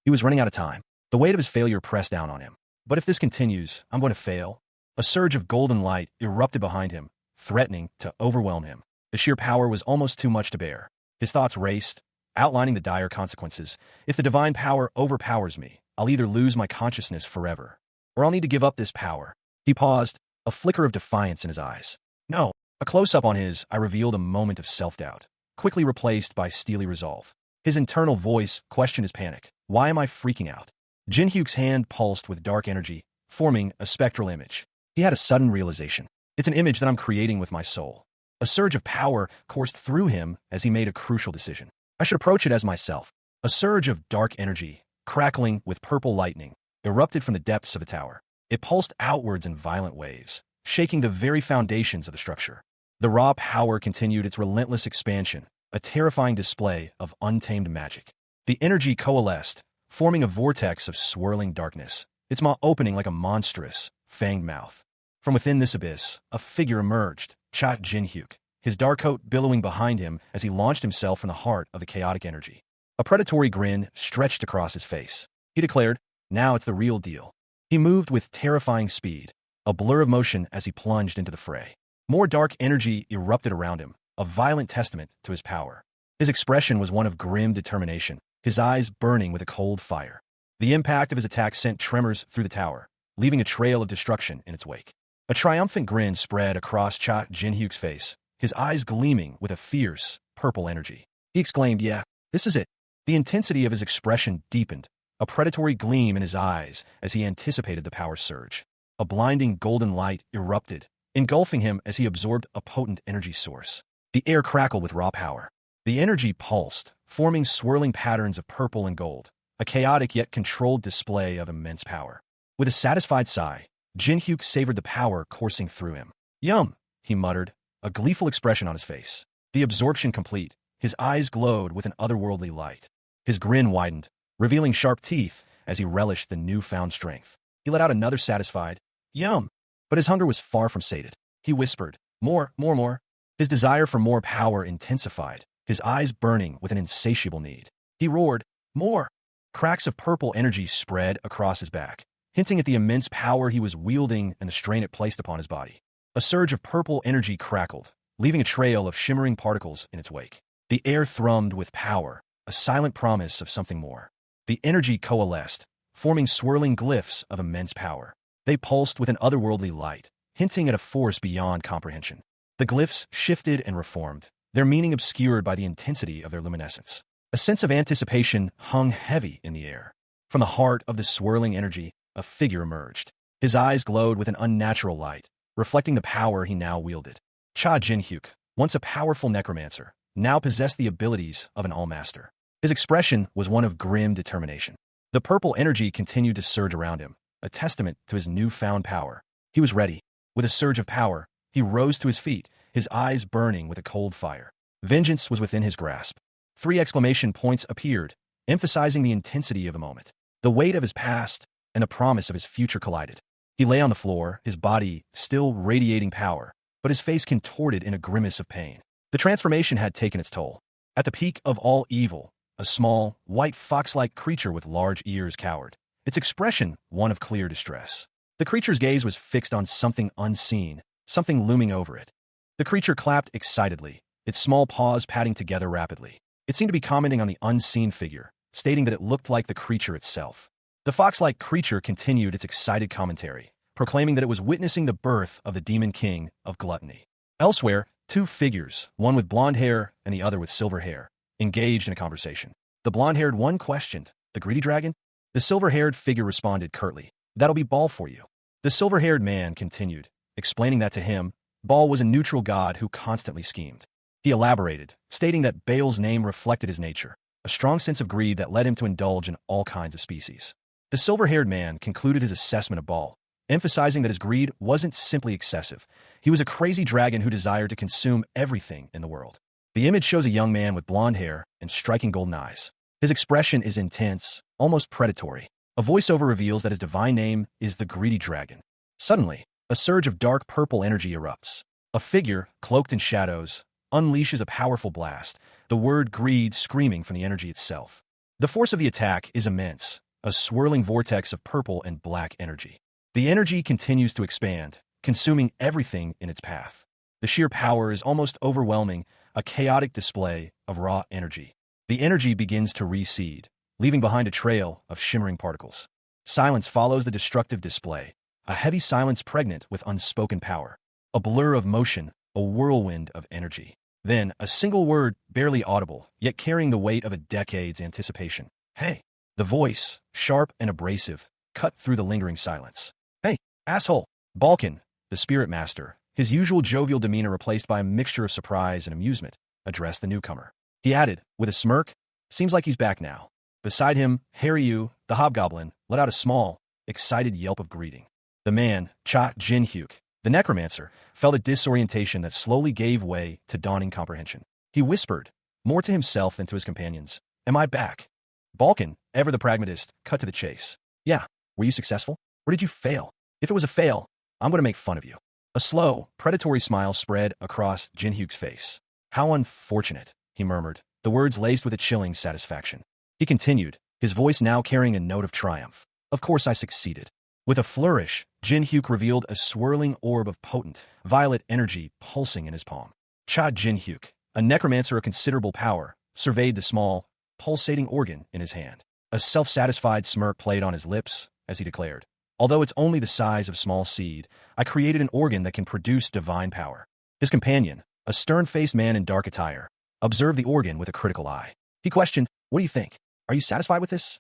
A: He was running out of time. The weight of his failure pressed down on him. But if this continues, I'm going to fail. A surge of golden light erupted behind him, threatening to overwhelm him. The sheer power was almost too much to bear. His thoughts raced, outlining the dire consequences. If the divine power overpowers me, I'll either lose my consciousness forever, or I'll need to give up this power. He paused, a flicker of defiance in his eyes. No. A close-up on his eye revealed a moment of self-doubt, quickly replaced by steely resolve. His internal voice questioned his panic. Why am I freaking out? Jin-hyuk's hand pulsed with dark energy, forming a spectral image. He had a sudden realization. It's an image that I'm creating with my soul. A surge of power coursed through him as he made a crucial decision. I should approach it as myself. A surge of dark energy, crackling with purple lightning, erupted from the depths of the tower. It pulsed outwards in violent waves, shaking the very foundations of the structure. The raw power continued its relentless expansion, a terrifying display of untamed magic. The energy coalesced, forming a vortex of swirling darkness, its maw opening like a monstrous, fanged mouth. From within this abyss, a figure emerged, Cha Jin-hyuk, his dark coat billowing behind him as he launched himself from the heart of the chaotic energy. A predatory grin stretched across his face. He declared, now it's the real deal. He moved with terrifying speed, a blur of motion as he plunged into the fray. More dark energy erupted around him, a violent testament to his power. His expression was one of grim determination, his eyes burning with a cold fire. The impact of his attack sent tremors through the tower, leaving a trail of destruction in its wake. A triumphant grin spread across Cha Jin-hyuk's face, his eyes gleaming with a fierce, purple energy. He exclaimed, yeah, this is it. The intensity of his expression deepened, a predatory gleam in his eyes as he anticipated the power surge. A blinding golden light erupted, engulfing him as he absorbed a potent energy source. The air crackled with raw power. The energy pulsed, forming swirling patterns of purple and gold, a chaotic yet controlled display of immense power. With a satisfied sigh, Jin-hyuk savored the power coursing through him. Yum, he muttered, a gleeful expression on his face. The absorption complete, his eyes glowed with an otherworldly light. His grin widened, revealing sharp teeth as he relished the newfound strength. He let out another satisfied, yum. But his hunger was far from sated. He whispered, more, more, more. His desire for more power intensified, his eyes burning with an insatiable need. He roared, more. Cracks of purple energy spread across his back, hinting at the immense power he was wielding and the strain it placed upon his body. A surge of purple energy crackled, leaving a trail of shimmering particles in its wake. The air thrummed with power, a silent promise of something more. The energy coalesced, forming swirling glyphs of immense power. They pulsed with an otherworldly light, hinting at a force beyond comprehension. The glyphs shifted and reformed, their meaning obscured by the intensity of their luminescence. A sense of anticipation hung heavy in the air. From the heart of the swirling energy, a figure emerged. His eyes glowed with an unnatural light, reflecting the power he now wielded. Cha Jin-hyuk, once a powerful necromancer, now possessed the abilities of an all-master. His expression was one of grim determination. The purple energy continued to surge around him, a testament to his newfound power. He was ready. With a surge of power, he rose to his feet, his eyes burning with a cold fire. Vengeance was within his grasp. 3 exclamation points appeared, emphasizing the intensity of the moment. The weight of his past and the promise of his future collided. He lay on the floor, his body still radiating power, but his face contorted in a grimace of pain. The transformation had taken its toll. At the peak of all evil, a small, white fox-like creature with large ears cowered, its expression one of clear distress. The creature's gaze was fixed on something unseen, something looming over it. The creature clapped excitedly, its small paws patting together rapidly. It seemed to be commenting on the unseen figure, stating that it looked like the creature itself. The fox-like creature continued its excited commentary, proclaiming that it was witnessing the birth of the demon king of gluttony. Elsewhere, two figures, one with blonde hair and the other with silver hair, engaged in a conversation. The blonde-haired one questioned, "The greedy dragon?" The silver-haired figure responded curtly, "That'll be Baal for you." The silver-haired man continued, explaining that to him, Baal was a neutral god who constantly schemed. He elaborated, stating that Baal's name reflected his nature, a strong sense of greed that led him to indulge in all kinds of species. The silver-haired man concluded his assessment of Baal, emphasizing that his greed wasn't simply excessive. He was a crazy dragon who desired to consume everything in the world. The image shows a young man with blonde hair and striking golden eyes. His expression is intense, almost predatory. A voiceover reveals that his divine name is the greedy dragon. Suddenly, a surge of dark purple energy erupts. A figure, cloaked in shadows, unleashes a powerful blast, the word greed screaming from the energy itself. The force of the attack is immense, a swirling vortex of purple and black energy. The energy continues to expand, consuming everything in its path. The sheer power is almost overwhelming, a chaotic display of raw energy. The energy begins to recede, leaving behind a trail of shimmering particles. Silence follows the destructive display, a heavy silence pregnant with unspoken power. A blur of motion, a whirlwind of energy. Then, a single word, barely audible, yet carrying the weight of a decade's anticipation. "Hey." The voice, sharp and abrasive, cut through the lingering silence. "Hey, asshole." Balkan, the spirit master, his usual jovial demeanor replaced by a mixture of surprise and amusement, addressed the newcomer. He added, with a smirk, "Seems like he's back now." Beside him, Harryu, the hobgoblin, let out a small, excited yelp of greeting. The man, Cha Jin-hyuk, the necromancer, felt a disorientation that slowly gave way to dawning comprehension. He whispered, more to himself than to his companions, "Am I back?" Balkan, ever the pragmatist, cut to the chase. "Yeah, were you successful? Or did you fail? If it was a fail, I'm going to make fun of you." A slow, predatory smile spread across Jin-hyuk's face. "How unfortunate," he murmured, the words laced with a chilling satisfaction. He continued, his voice now carrying a note of triumph. "Of course I succeeded." With a flourish, Jin-hyuk revealed a swirling orb of potent, violet energy pulsing in his palm. Cha Jin-hyuk, a necromancer of considerable power, surveyed the small, pulsating organ in his hand. A self-satisfied smirk played on his lips as he declared, "Although it's only the size of small seed, I created an organ that can produce divine power." His companion, a stern-faced man in dark attire, observed the organ with a critical eye. He questioned, "What do you think? Are you satisfied with this?"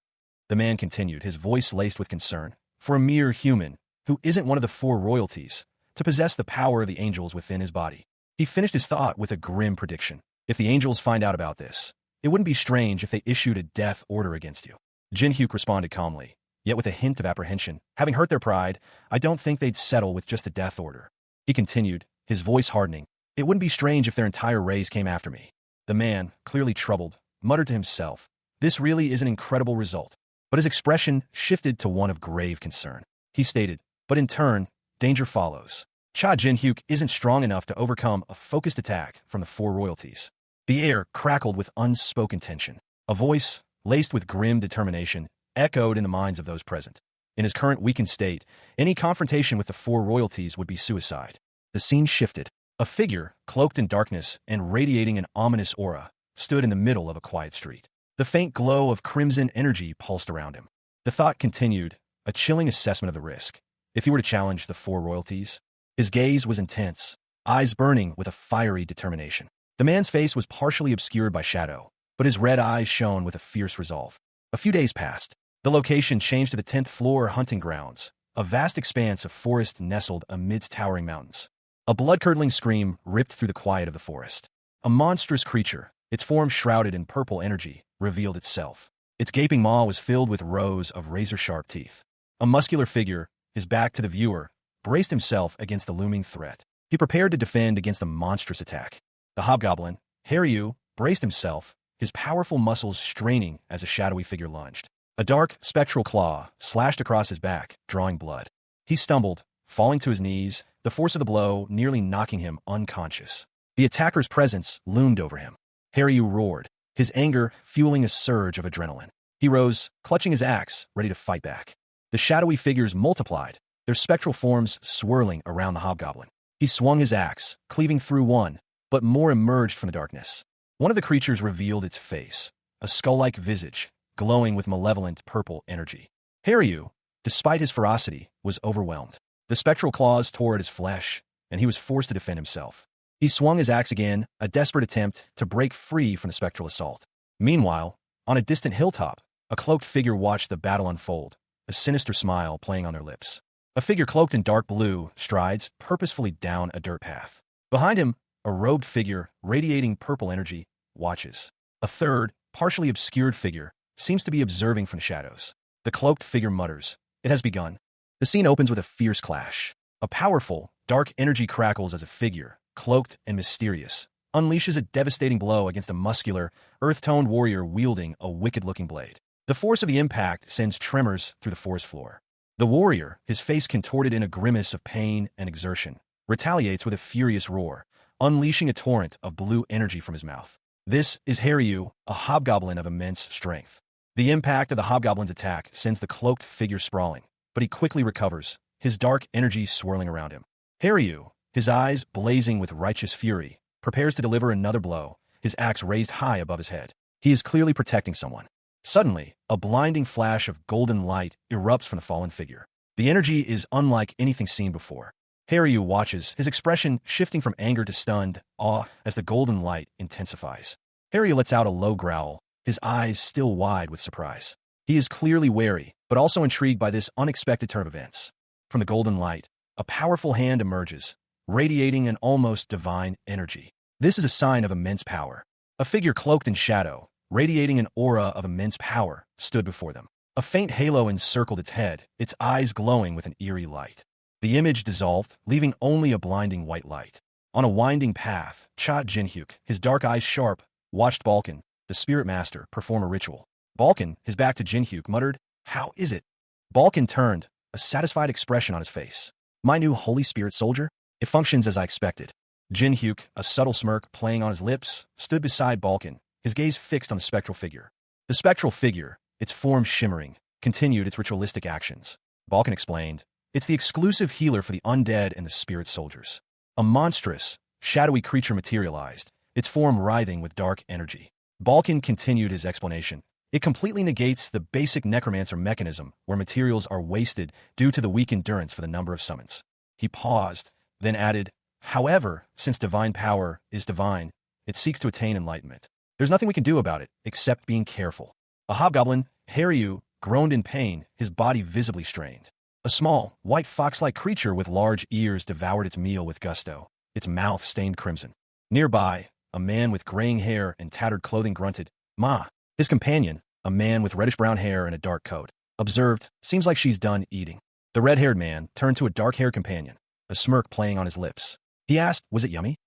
A: The man continued, his voice laced with concern. "For a mere human, who isn't one of the four royalties, to possess the power of the angels within his body." He finished his thought with a grim prediction. "If the angels find out about this, it wouldn't be strange if they issued a death order against you." Jin-hyuk responded calmly, yet with a hint of apprehension. "Having hurt their pride, I don't think they'd settle with just a death order." He continued, his voice hardening. "It wouldn't be strange if their entire race came after me." The man, clearly troubled, muttered to himself, "This really is an incredible result." But his expression shifted to one of grave concern. He stated, "But in turn, danger follows. Cha Jin-hyuk isn't strong enough to overcome a focused attack from the four royalties." The air crackled with unspoken tension. A voice, laced with grim determination, echoed in the minds of those present. In his current weakened state, any confrontation with the four royalties would be suicide. The scene shifted. A figure, cloaked in darkness and radiating an ominous aura, stood in the middle of a quiet street. The faint glow of crimson energy pulsed around him. The thought continued, a chilling assessment of the risk. If he were to challenge the four royalties? His gaze was intense, eyes burning with a fiery determination. The man's face was partially obscured by shadow, but his red eyes shone with a fierce resolve. A few days passed. The location changed to the 10th floor hunting grounds, a vast expanse of forest nestled amidst towering mountains. A blood-curdling scream ripped through the quiet of the forest. A monstrous creature, its form shrouded in purple energy, revealed itself. Its gaping maw was filled with rows of razor-sharp teeth. A muscular figure, his back to the viewer, braced himself against the looming threat. He prepared to defend against the monstrous attack. The hobgoblin, Harryu, braced himself, his powerful muscles straining as a shadowy figure lunged. A dark, spectral claw slashed across his back, drawing blood. He stumbled, falling to his knees, the force of the blow nearly knocking him unconscious. The attacker's presence loomed over him. Harryu roared, his anger fueling a surge of adrenaline. He rose, clutching his axe, ready to fight back. The shadowy figures multiplied, their spectral forms swirling around the hobgoblin. He swung his axe, cleaving through one, but more emerged from the darkness. One of the creatures revealed its face, a skull-like visage, glowing with malevolent purple energy. Haryu, despite his ferocity, was overwhelmed. The spectral claws tore at his flesh, and he was forced to defend himself. He swung his axe again, a desperate attempt to break free from the spectral assault. Meanwhile, on a distant hilltop, a cloaked figure watched the battle unfold, a sinister smile playing on their lips. A figure cloaked in dark blue strides purposefully down a dirt path. Behind him, a robed figure, radiating purple energy, watches. A third, partially obscured figure, seems to be observing from the shadows. The cloaked figure mutters, "It has begun." The scene opens with a fierce clash. A powerful, dark energy crackles as a figure, cloaked and mysterious, unleashes a devastating blow against a muscular, earth-toned warrior wielding a wicked-looking blade. The force of the impact sends tremors through the forest floor. The warrior, his face contorted in a grimace of pain and exertion, retaliates with a furious roar, unleashing a torrent of blue energy from his mouth. This is Haryu, a hobgoblin of immense strength. The impact of the hobgoblin's attack sends the cloaked figure sprawling, but he quickly recovers, his dark energy swirling around him. Haryu, his eyes blazing with righteous fury, prepares to deliver another blow, his axe raised high above his head. He is clearly protecting someone. Suddenly, a blinding flash of golden light erupts from the fallen figure. The energy is unlike anything seen before. Haryu watches, his expression shifting from anger to stunned awe as the golden light intensifies. Haryu lets out a low growl, his eyes still wide with surprise. He is clearly wary, but also intrigued by this unexpected turn of events. From the golden light, a powerful hand emerges, radiating an almost divine energy. This is a sign of immense power. A figure cloaked in shadow, radiating an aura of immense power, stood before them. A faint halo encircled its head, its eyes glowing with an eerie light. The image dissolved, leaving only a blinding white light. On a winding path, Cha Jinhyuk, his dark eyes sharp, watched Balkan, the spirit master, perform a ritual. Balkan, his back to Jinhyuk, muttered, "How is it?" Balkan turned, a satisfied expression on his face. "My new Holy Spirit soldier? It functions as I expected." Jinhyuk, a subtle smirk playing on his lips, stood beside Balkan, his gaze fixed on the spectral figure. The spectral figure, its form shimmering, continued its ritualistic actions. Balkan explained, "It's the exclusive healer for the undead and the spirit soldiers." A monstrous, shadowy creature materialized, its form writhing with dark energy. Balkan continued his explanation. "It completely negates the basic necromancer mechanism where materials are wasted due to the weak endurance for the number of summons." He paused, then added, "However, since divine power is divine, it seeks to attain enlightenment. There's nothing we can do about it, except being careful." A hobgoblin, Haryu, groaned in pain, his body visibly strained. A small, white fox-like creature with large ears devoured its meal with gusto, its mouth stained crimson. Nearby, a man with graying hair and tattered clothing grunted, "Ma." His companion, a man with reddish-brown hair and a dark coat, observed, "Seems like she's done eating." The red-haired man turned to a dark-haired companion, a smirk playing on his lips. He asked, "Was it yummy?"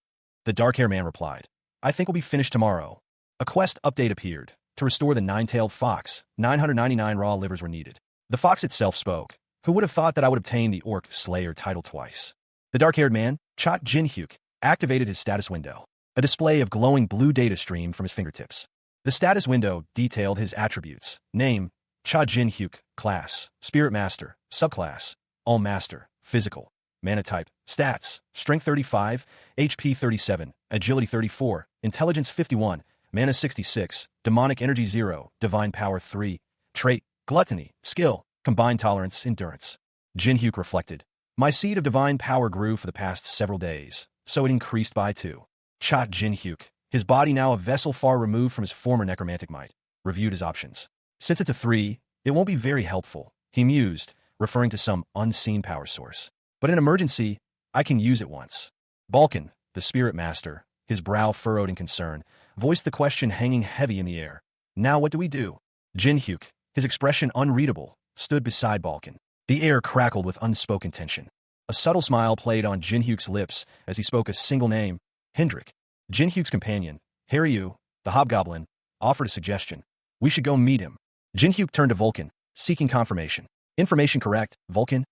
A: The dark-haired man replied, "I think we'll be finished tomorrow." A quest update appeared. To restore the nine-tailed fox, 999 raw livers were needed. The fox itself spoke. Who would have thought that I would obtain the Orc Slayer title twice? The dark-haired man, Cha Jinhyuk, activated his status window. A display of glowing blue data streamed from his fingertips. The status window detailed his attributes. Name, Cha Jinhyuk. Class, Spirit Master. Subclass, All Master. Physical. Mana type. Stats, Strength 35, HP 37, Agility 34, Intelligence 51, Mana 66, Demonic Energy 0, Divine Power 3, Trait, Gluttony, Skill, Combined Tolerance, Endurance. Jinhyuk reflected. My seed of divine power grew for the past several days, so it increased by 2. Cha Jinhyuk, his body now a vessel far removed from his former necromantic might, reviewed his options. Since it's a 3, it won't be very helpful, he mused, referring to some unseen power source. But in emergency, I can use it once. Balkan, the spirit master, his brow furrowed in concern, voiced the question hanging heavy in the air. Now what do we do? Jinhyuk, his expression unreadable, stood beside Balkan. The air crackled with unspoken tension. A subtle smile played on Jinhyuk's lips as he spoke a single name, Hendrik. Jinhyuk's companion, Haryu, the hobgoblin, offered a suggestion. We should go meet him. Jinhyuk turned to Vulcan, seeking confirmation. Information correct, Vulcan?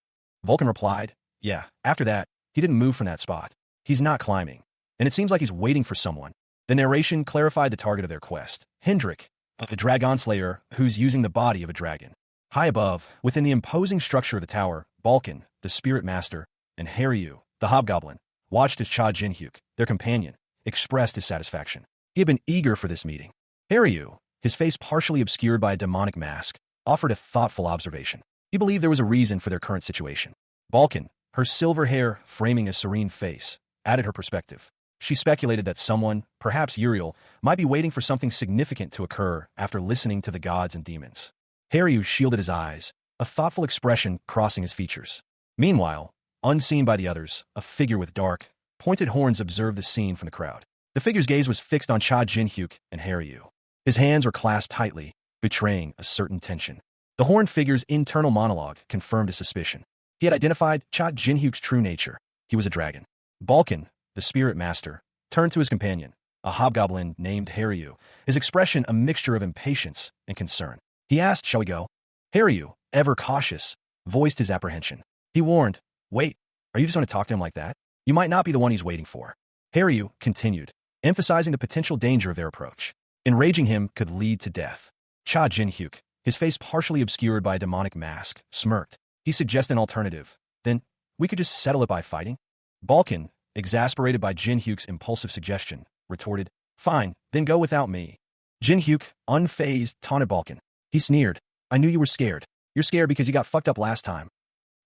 A: Vulcan replied, yeah. After that, he didn't move from that spot. He's not climbing. And it seems like he's waiting for someone. The narration clarified the target of their quest. Hendrik, the dragon slayer who's using the body of a dragon. High above, within the imposing structure of the tower, Balkan, the spirit master, and Haryu, the hobgoblin, watched as Cha Jinhyuk, their companion, expressed his satisfaction. He had been eager for this meeting. Haryu, his face partially obscured by a demonic mask, offered a thoughtful observation. He believed there was a reason for their current situation. Balkan, her silver hair framing a serene face, added her perspective. She speculated that someone, perhaps Uriel, might be waiting for something significant to occur after listening to the gods and demons. Haryu shielded his eyes, a thoughtful expression crossing his features. Meanwhile, unseen by the others, a figure with dark, pointed horns observed the scene from the crowd. The figure's gaze was fixed on Cha Jin-hyuk and Haryu. His hands were clasped tightly, betraying a certain tension. The horned figure's internal monologue confirmed his suspicion. He had identified Cha Jin-hyuk's true nature. He was a dragon. Balkan, the spirit master, turned to his companion, a hobgoblin named Haryu, his expression a mixture of impatience and concern. He asked, "Shall we go?" Haryu, ever cautious, voiced his apprehension. He warned, "Wait, are you just going to talk to him like that? You might not be the one he's waiting for." Haryu continued, emphasizing the potential danger of their approach. Enraging him could lead to death. Cha Jin-hyuk, his face partially obscured by a demonic mask, smirked. He suggested an alternative. "Then, we could just settle it by fighting?" Balkan, exasperated by Jin-hyuk's impulsive suggestion, retorted, "Fine, then go without me." Jin-hyuk, unfazed, taunted Balkan. He sneered, "I knew you were scared. You're scared because you got fucked up last time."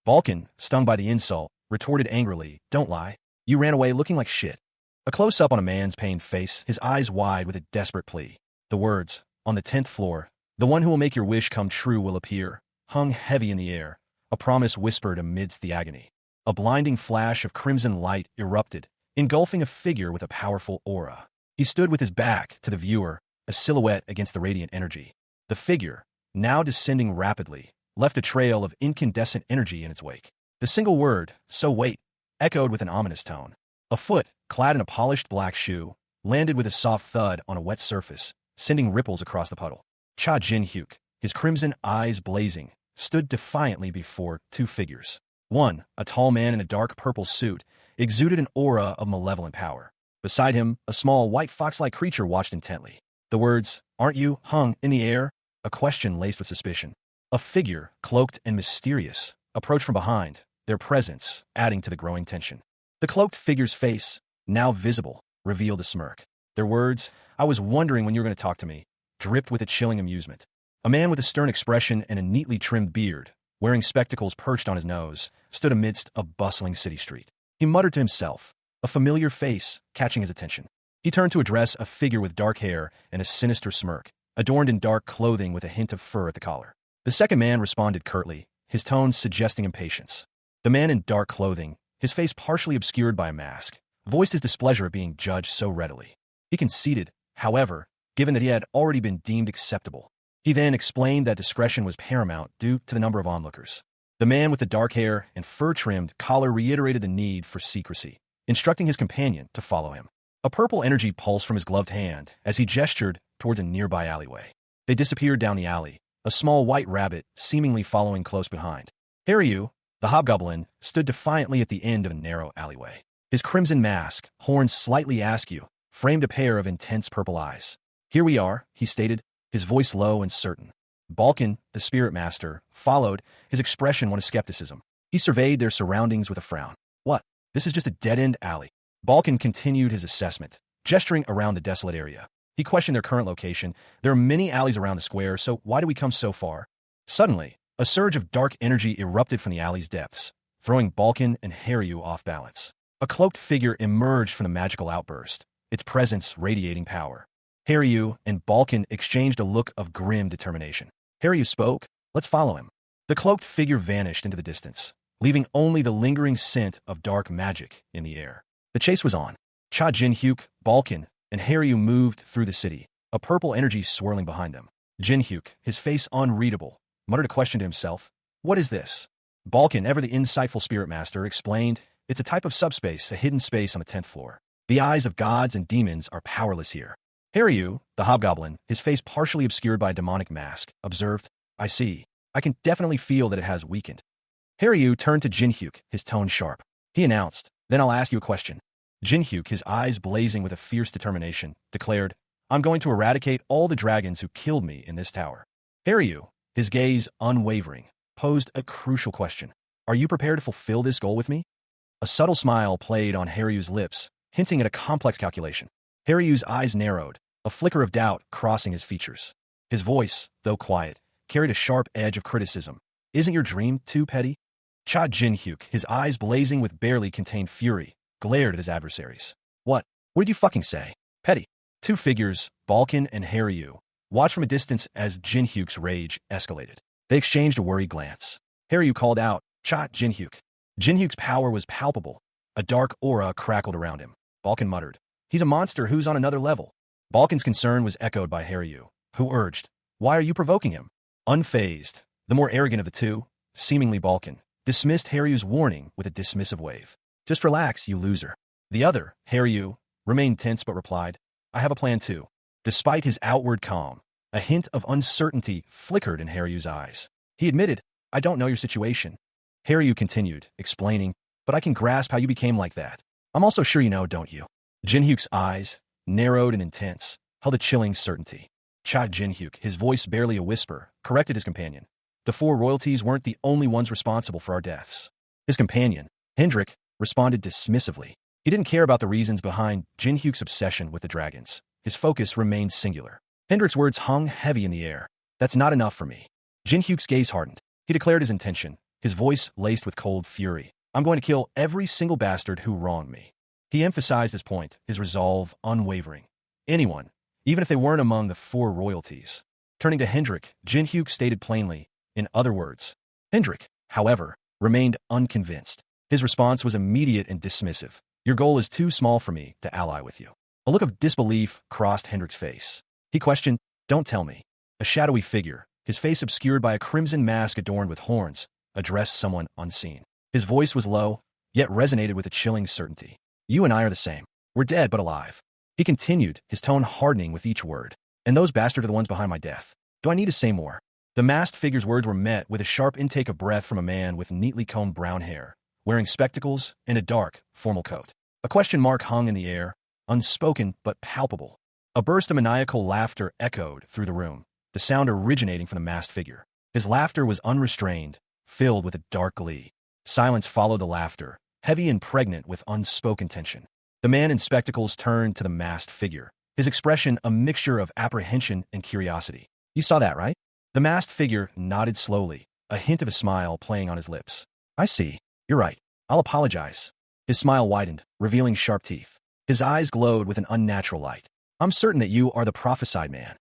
A: Balkan, stung by the insult, retorted angrily, "Don't lie. You ran away looking like shit." A close-up on a man's pained face, his eyes wide with a desperate plea. The words, "On the 10th floor, the one who will make your wish come true will appear," hung heavy in the air, a promise whispered amidst the agony. A blinding flash of crimson light erupted, engulfing a figure with a powerful aura. He stood with his back to the viewer, a silhouette against the radiant energy. The figure, now descending rapidly, left a trail of incandescent energy in its wake. The single word, "So wait," echoed with an ominous tone. A foot, clad in a polished black shoe, landed with a soft thud on a wet surface, sending ripples across the puddle. Cha Jin-hyuk, his crimson eyes blazing, stood defiantly before two figures. One, a tall man in a dark purple suit, exuded an aura of malevolent power. Beside him, a small white fox-like creature watched intently. The words, "Aren't you?" hung in the air, a question laced with suspicion. A figure, cloaked and mysterious, approached from behind, their presence adding to the growing tension. The cloaked figure's face, now visible, revealed a smirk. Their words, "I was wondering when you were going to talk to me," dripped with a chilling amusement. A man with a stern expression and a neatly trimmed beard, wearing spectacles perched on his nose, stood amidst a bustling city street. He muttered to himself, a familiar face catching his attention. He turned to address a figure with dark hair and a sinister smirk, adorned in dark clothing with a hint of fur at the collar. The second man responded curtly, his tone suggesting impatience. The man in dark clothing, his face partially obscured by a mask, voiced his displeasure at being judged so readily. He conceded, however, given that he had already been deemed acceptable. He then explained that discretion was paramount due to the number of onlookers. The man with the dark hair and fur-trimmed collar reiterated the need for secrecy, instructing his companion to follow him. A purple energy pulsed from his gloved hand as he gestured towards a nearby alleyway. They disappeared down the alley, a small white rabbit seemingly following close behind. Haryu, the hobgoblin, stood defiantly at the end of a narrow alleyway. His crimson mask, horns slightly askew, framed a pair of intense purple eyes. "Here we are," he stated, his voice low and certain. Balkan, the spirit master, followed, his expression one of skepticism. He surveyed their surroundings with a frown. "What? This is just a dead-end alley." Balkan continued his assessment, gesturing around the desolate area. He questioned their current location. "There are many alleys around the square, so why do we come so far?" Suddenly, a surge of dark energy erupted from the alley's depths, throwing Balkan and Haryu off balance. A cloaked figure emerged from the magical outburst, its presence radiating power. Haryu and Balkan exchanged a look of grim determination. Haryu spoke, "Let's follow him." The cloaked figure vanished into the distance, leaving only the lingering scent of dark magic in the air. The chase was on. Cha Jin-hyuk, Balkan, and Haryu moved through the city, a purple energy swirling behind them. Jin-hyuk, his face unreadable, muttered a question to himself. "What is this?" Balkan, ever the insightful spirit master, explained, "It's a type of subspace, a hidden space on the 10th floor. The eyes of gods and demons are powerless here." Haryu, the hobgoblin, his face partially obscured by a demonic mask, observed, "I see. I can definitely feel that it has weakened." Haryu turned to Jin-hyuk, his tone sharp. He announced, "Then I'll ask you a question." Jin-hyuk, his eyes blazing with a fierce determination, declared, "I'm going to eradicate all the dragons who killed me in this tower." Haryu, his gaze unwavering, posed a crucial question. "Are you prepared to fulfill this goal with me?" A subtle smile played on Haryu's lips, hinting at a complex calculation. Haryu's eyes narrowed, a flicker of doubt crossing his features. His voice, though quiet, carried a sharp edge of criticism. Isn't your dream too petty? Cha Jin-hyuk, his eyes blazing with barely contained fury, glared at his adversaries. What did you fucking say? Petty. Two figures, Balkan and Haryu, watched from a distance as Jin-hyuk's rage escalated. They exchanged a worried glance. Haryu called out, Cha Jin-hyuk. Jin-hyuk's power was palpable. A dark aura crackled around him. Balkan muttered, he's a monster who's on another level. Balkan's concern was echoed by Haryu, who urged, why are you provoking him? Unfazed, the more arrogant of the two, seemingly Balkan, dismissed Haryu's warning with a dismissive wave. Just relax, you loser. The other, Haryu, remained tense but replied, I have a plan too. Despite his outward calm, a hint of uncertainty flickered in Haryu's eyes. He admitted, I don't know your situation. Haryu continued, explaining, but I can grasp how you became like that. I'm also sure you know, don't you? Jin-hyuk's eyes, narrowed and intense, held a chilling certainty. Cha Jin-hyuk, his voice barely a whisper, corrected his companion. The four royalties weren't the only ones responsible for our deaths. His companion, Hendrik, responded dismissively. He didn't care about the reasons behind Jin-hyuk's obsession with the dragons. His focus remained singular. Hendrik's words hung heavy in the air. That's not enough for me. Jin-hyuk's gaze hardened. He declared his intention, his voice laced with cold fury. I'm going to kill every single bastard who wronged me. He emphasized his point, his resolve unwavering. Anyone, even if they weren't among the four royalties. Turning to Hendrik, Jin-hyuk stated plainly, in other words. Hendrik, however, remained unconvinced. His response was immediate and dismissive. Your goal is too small for me to ally with you. A look of disbelief crossed Hendrik's face. He questioned, don't tell me. A shadowy figure, his face obscured by a crimson mask adorned with horns, addressed someone unseen. His voice was low, yet resonated with a chilling certainty. You and I are the same. We're dead but alive. He continued, his tone hardening with each word. And those bastards are the ones behind my death. Do I need to say more? The masked figure's words were met with a sharp intake of breath from a man with neatly combed brown hair, wearing spectacles and a dark, formal coat. A question mark hung in the air, unspoken but palpable. A burst of maniacal laughter echoed through the room, the sound originating from the masked figure. His laughter was unrestrained, filled with a dark glee. Silence followed the laughter, heavy and pregnant with unspoken tension. The man in spectacles turned to the masked figure, his expression a mixture of apprehension and curiosity. You saw that, right? The masked figure nodded slowly, a hint of a smile playing on his lips. I see. You're right. I'll apologize. His smile widened, revealing sharp teeth. His eyes glowed with an unnatural light. I'm certain that you are the prophesied man.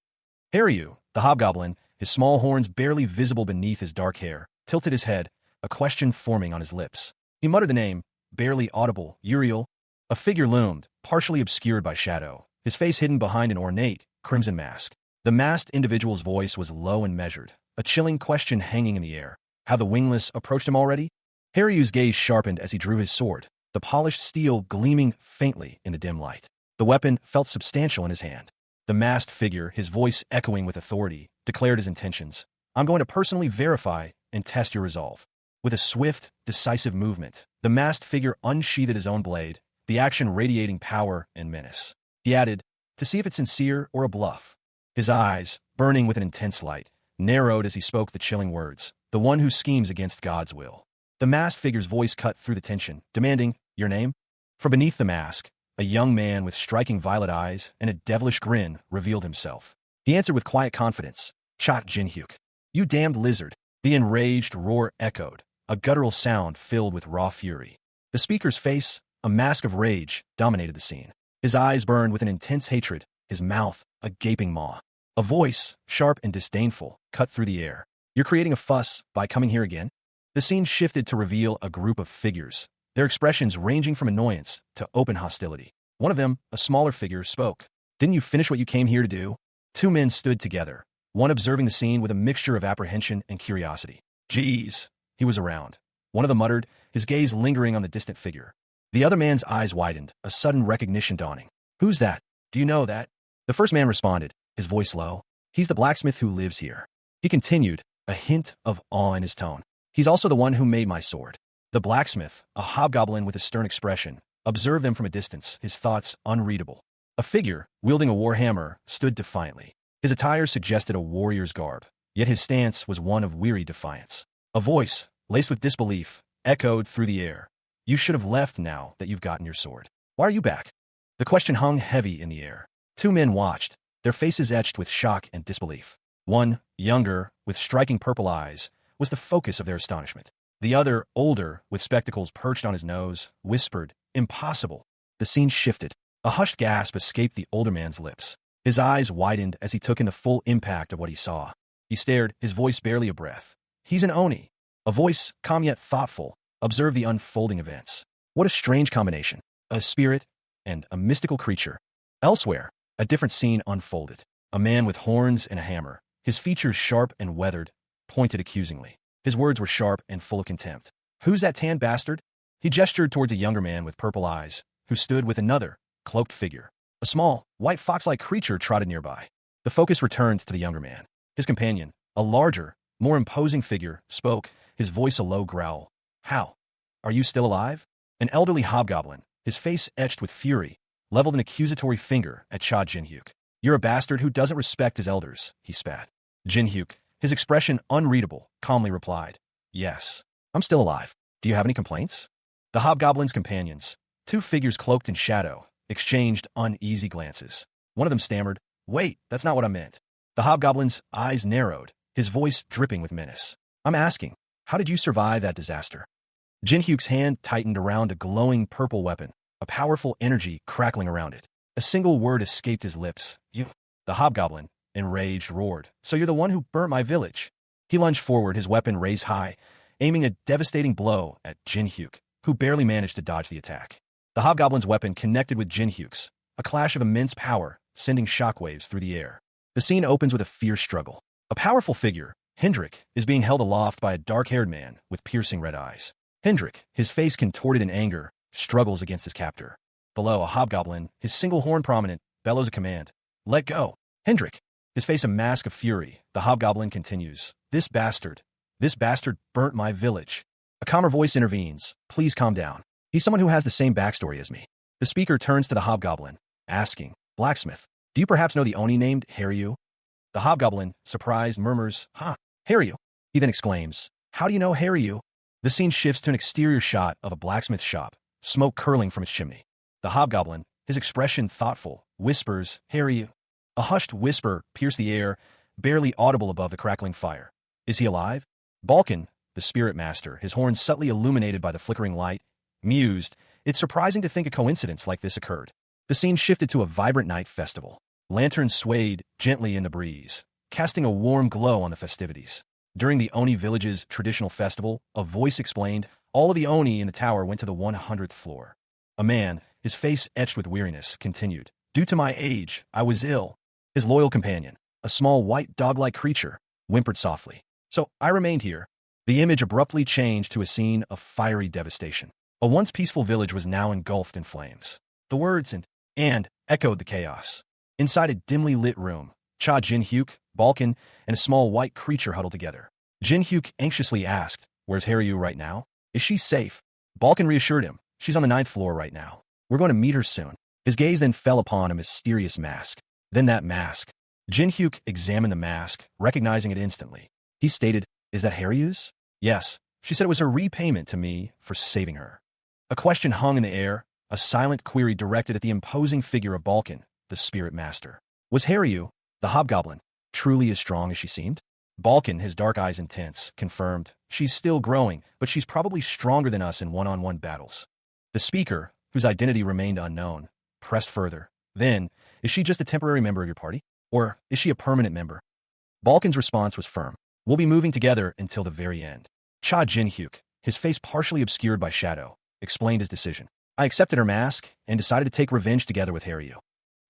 A: Haryu, the hobgoblin, his small horns barely visible beneath his dark hair, tilted his head, a question forming on his lips. He muttered the name, barely audible, Uriel. A figure loomed, partially obscured by shadow, his face hidden behind an ornate, crimson mask. The masked individual's voice was low and measured, a chilling question hanging in the air. Have the wingless approached him already? Haryu's gaze sharpened as he drew his sword, the polished steel gleaming faintly in the dim light. The weapon felt substantial in his hand. The masked figure, his voice echoing with authority, declared his intentions. I'm going to personally verify and test your resolve. With a swift, decisive movement, the masked figure unsheathed his own blade, the action radiating power and menace. He added, to see if it's sincere or a bluff. His eyes, burning with an intense light, narrowed as he spoke the chilling words, the one who schemes against God's will. The masked figure's voice cut through the tension, demanding, your name? From beneath the mask, a young man with striking violet eyes and a devilish grin revealed himself. He answered with quiet confidence, Cha Jin-hyuk. You damned lizard. The enraged roar echoed, a guttural sound filled with raw fury. The speaker's face, a mask of rage, dominated the scene. His eyes burned with an intense hatred, his mouth a gaping maw. A voice, sharp and disdainful, cut through the air. You're creating a fuss by coming here again? The scene shifted to reveal a group of figures, their expressions ranging from annoyance to open hostility. One of them, a smaller figure, spoke. Didn't you finish what you came here to do? Two men stood together, one observing the scene with a mixture of apprehension and curiosity. Geez, he was around. One of them muttered, his gaze lingering on the distant figure. The other man's eyes widened, a sudden recognition dawning. Who's that? Do you know that? The first man responded, his voice low. He's the blacksmith who lives here. He continued, a hint of awe in his tone. He's also the one who made my sword. The blacksmith, a hobgoblin with a stern expression, observed them from a distance, his thoughts unreadable. A figure, wielding a warhammer, stood defiantly. His attire suggested a warrior's garb, yet his stance was one of weary defiance. A voice, laced with disbelief, echoed through the air. You should have left now that you've gotten your sword. Why are you back? The question hung heavy in the air. Two men watched, their faces etched with shock and disbelief. One, younger, with striking purple eyes, was the focus of their astonishment. The other, older, with spectacles perched on his nose, whispered, "Impossible." The scene shifted. A hushed gasp escaped the older man's lips. His eyes widened as he took in the full impact of what he saw. He stared, his voice barely a breath. "He's an Oni." A voice, calm yet thoughtful, observed the unfolding events. What a strange combination. A spirit and a mystical creature. Elsewhere, a different scene unfolded. A man with horns and a hammer, his features sharp and weathered, pointed accusingly. His words were sharp and full of contempt. "Who's that tan bastard?" He gestured towards a younger man with purple eyes, who stood with another, cloaked figure. A small, white fox-like creature trotted nearby. The focus returned to the younger man. His companion, a larger, more imposing figure, spoke, his voice a low growl. "How? Are you still alive?" An elderly hobgoblin, his face etched with fury, leveled an accusatory finger at Cha Jinhyuk. "You're a bastard who doesn't respect his elders," he spat. Jinhyuk, his expression unreadable, calmly replied, "Yes, I'm still alive. Do you have any complaints?" The hobgoblin's companions, two figures cloaked in shadow, exchanged uneasy glances. One of them stammered, "Wait, that's not what I meant." The hobgoblin's eyes narrowed, his voice dripping with menace. "I'm asking, how did you survive that disaster?" Jinhyuk's hand tightened around a glowing purple weapon, a powerful energy crackling around it. A single word escaped his lips. "You." The hobgoblin, enraged, roared, "So you're the one who burnt my village." He lunged forward, his weapon raised high, aiming a devastating blow at Jinhyuk, who barely managed to dodge the attack. The hobgoblin's weapon connected with Jinhyuk's, a clash of immense power, sending shockwaves through the air. The scene opens with a fierce struggle. A powerful figure, Hendrik, is being held aloft by a dark-haired man with piercing red eyes. Hendrik, his face contorted in anger, struggles against his captor. Below, a hobgoblin, his single horn prominent, bellows a command. "Let go." Hendrik, his face a mask of fury, the hobgoblin continues. This bastard burnt my village." A calmer voice intervenes. "Please calm down. He's someone who has the same backstory as me." The speaker turns to the hobgoblin, asking, "Blacksmith, do you perhaps know the Oni named Haryu?" The hobgoblin, surprised, murmurs, "Huh, Haryu." He then exclaims, "How do you know Haryu?" The scene shifts to an exterior shot of a blacksmith shop, smoke curling from its chimney. The hobgoblin, his expression thoughtful, whispers, "Haryu." A hushed whisper pierced the air, barely audible above the crackling fire. "Is he alive?" Balkan, the spirit master, his horns subtly illuminated by the flickering light, mused, "It's surprising to think a coincidence like this occurred." The scene shifted to a vibrant night festival. Lanterns swayed gently in the breeze, casting a warm glow on the festivities. During the Oni village's traditional festival, a voice explained, all of the Oni in the tower went to the 100th floor. A man, his face etched with weariness, continued, "Due to my age, I was ill." His loyal companion, a small white dog-like creature, whimpered softly. "So I remained here." The image abruptly changed to a scene of fiery devastation. A once peaceful village was now engulfed in flames. The words and echoed the chaos. Inside a dimly lit room, Cha Jinhyuk, Balkan, and a small white creature huddled together. Jinhyuk anxiously asked, "Where's Haryu right now? Is she safe?" Balkan reassured him, "She's on the 9th floor right now. We're going to meet her soon." His gaze then fell upon a mysterious mask. Then that mask. Jinhyuk examined the mask, recognizing it instantly. He stated, "Is that Haryu's?" "Yes." She said it was her repayment to me for saving her. A question hung in the air, a silent query directed at the imposing figure of Balkan, the spirit master. Was Haryu, the hobgoblin, truly as strong as she seemed? Balkan, his dark eyes intense, confirmed, "She's still growing, but she's probably stronger than us in one-on-one battles." The speaker, whose identity remained unknown, pressed further. "Then, is she just a temporary member of your party? Or is she a permanent member?" Balkan's response was firm. "We'll be moving together until the very end." Cha Jinhyuk, his face partially obscured by shadow, explained his decision. "I accepted her mask and decided to take revenge together with Haryu."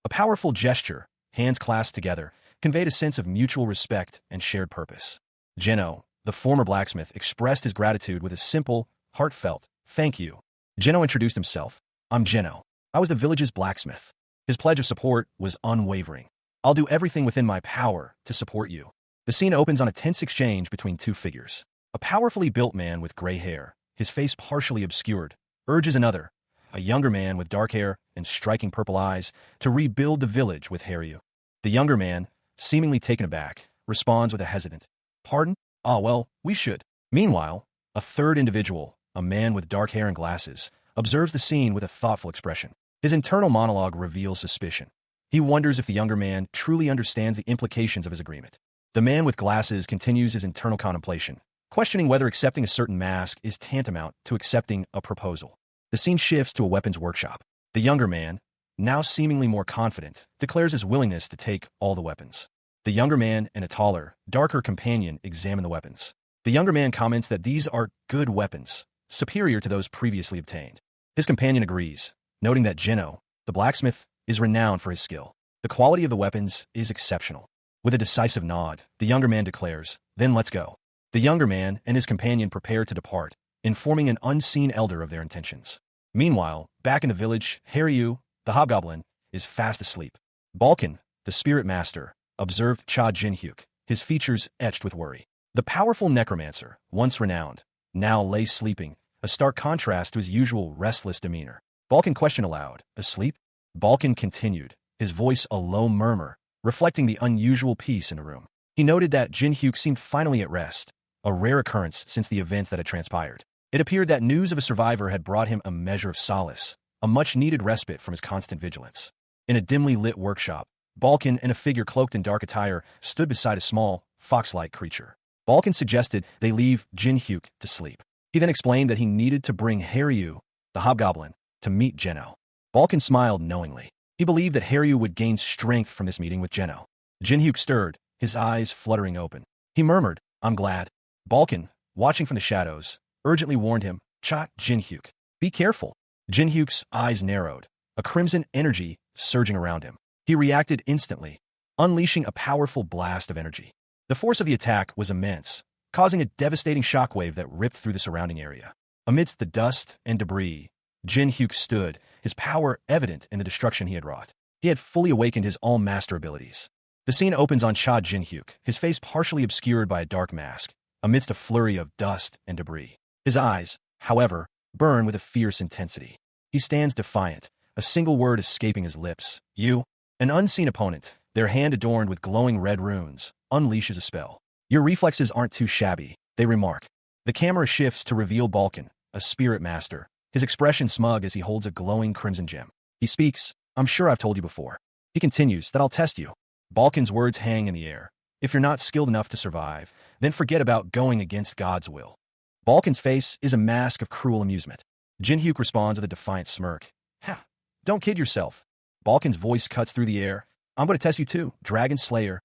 A: A powerful gesture, hands clasped together, conveyed a sense of mutual respect and shared purpose. Jeno, the former blacksmith, expressed his gratitude with a simple, heartfelt, "Thank you." Jeno introduced himself. "I'm Jeno. I was the village's blacksmith." His pledge of support was unwavering. "I'll do everything within my power to support you." The scene opens on a tense exchange between two figures. A powerfully built man with gray hair, his face partially obscured, urges another, a younger man with dark hair and striking purple eyes, to rebuild the village with Haryu. The younger man, seemingly taken aback, responds with a hesitant, "Pardon? Ah, well, we should." Meanwhile, a third individual, a man with dark hair and glasses, observes the scene with a thoughtful expression. His internal monologue reveals suspicion. He wonders if the younger man truly understands the implications of his agreement. The man with glasses continues his internal contemplation, questioning whether accepting a certain mask is tantamount to accepting a proposal. The scene shifts to a weapons workshop. The younger man, now seemingly more confident, declares his willingness to take all the weapons. The younger man and a taller, darker companion examine the weapons. The younger man comments that these are good weapons, superior to those previously obtained. His companion agrees, noting that Jeno, the blacksmith, is renowned for his skill. The quality of the weapons is exceptional. With a decisive nod, the younger man declares, "Then let's go." The younger man and his companion prepare to depart, informing an unseen elder of their intentions. Meanwhile, back in the village, Haryu, the hobgoblin, is fast asleep. Balkan, the spirit master, observed Cha Jin-hyuk, his features etched with worry. The powerful necromancer, once renowned, now lay sleeping, a stark contrast to his usual restless demeanor. Balkan questioned aloud, "Asleep?" Balkan continued, his voice a low murmur, reflecting the unusual peace in the room. He noted that Jin-hyuk seemed finally at rest, a rare occurrence since the events that had transpired. It appeared that news of a survivor had brought him a measure of solace, a much-needed respite from his constant vigilance. In a dimly lit workshop, Balkan and a figure cloaked in dark attire stood beside a small, fox-like creature. Balkan suggested they leave Jin-hyuk to sleep. He then explained that he needed to bring Haryu, the hobgoblin, to meet Jeno. Balkan smiled knowingly. He believed that Haryu would gain strength from this meeting with Jeno. Jin-hyuk stirred, his eyes fluttering open. He murmured, "I'm glad." Balkan, watching from the shadows, urgently warned him, "Cha Jin-hyuk, be careful." Jin-hyuk's eyes narrowed, a crimson energy surging around him. He reacted instantly, unleashing a powerful blast of energy. The force of the attack was immense, causing a devastating shockwave that ripped through the surrounding area. Amidst the dust and debris, Jin-hyuk stood, his power evident in the destruction he had wrought. He had fully awakened his all-master abilities. The scene opens on Cha Jin-hyuk, his face partially obscured by a dark mask, amidst a flurry of dust and debris. His eyes, however, burn with a fierce intensity. He stands defiant, a single word escaping his lips. "You?" An unseen opponent, their hand adorned with glowing red runes, unleashes a spell. "Your reflexes aren't too shabby," they remark. The camera shifts to reveal Balkan, a spirit master, his expression smug as he holds a glowing crimson gem. He speaks, "I'm sure I've told you before." He continues, "That I'll test you." Balkan's words hang in the air. "If you're not skilled enough to survive, then forget about going against God's will." Balkan's face is a mask of cruel amusement. Jin-hyuk responds with a defiant smirk. "Ha! Don't kid yourself." Balkan's voice cuts through the air. "I'm going to test you too, Dragon Slayer."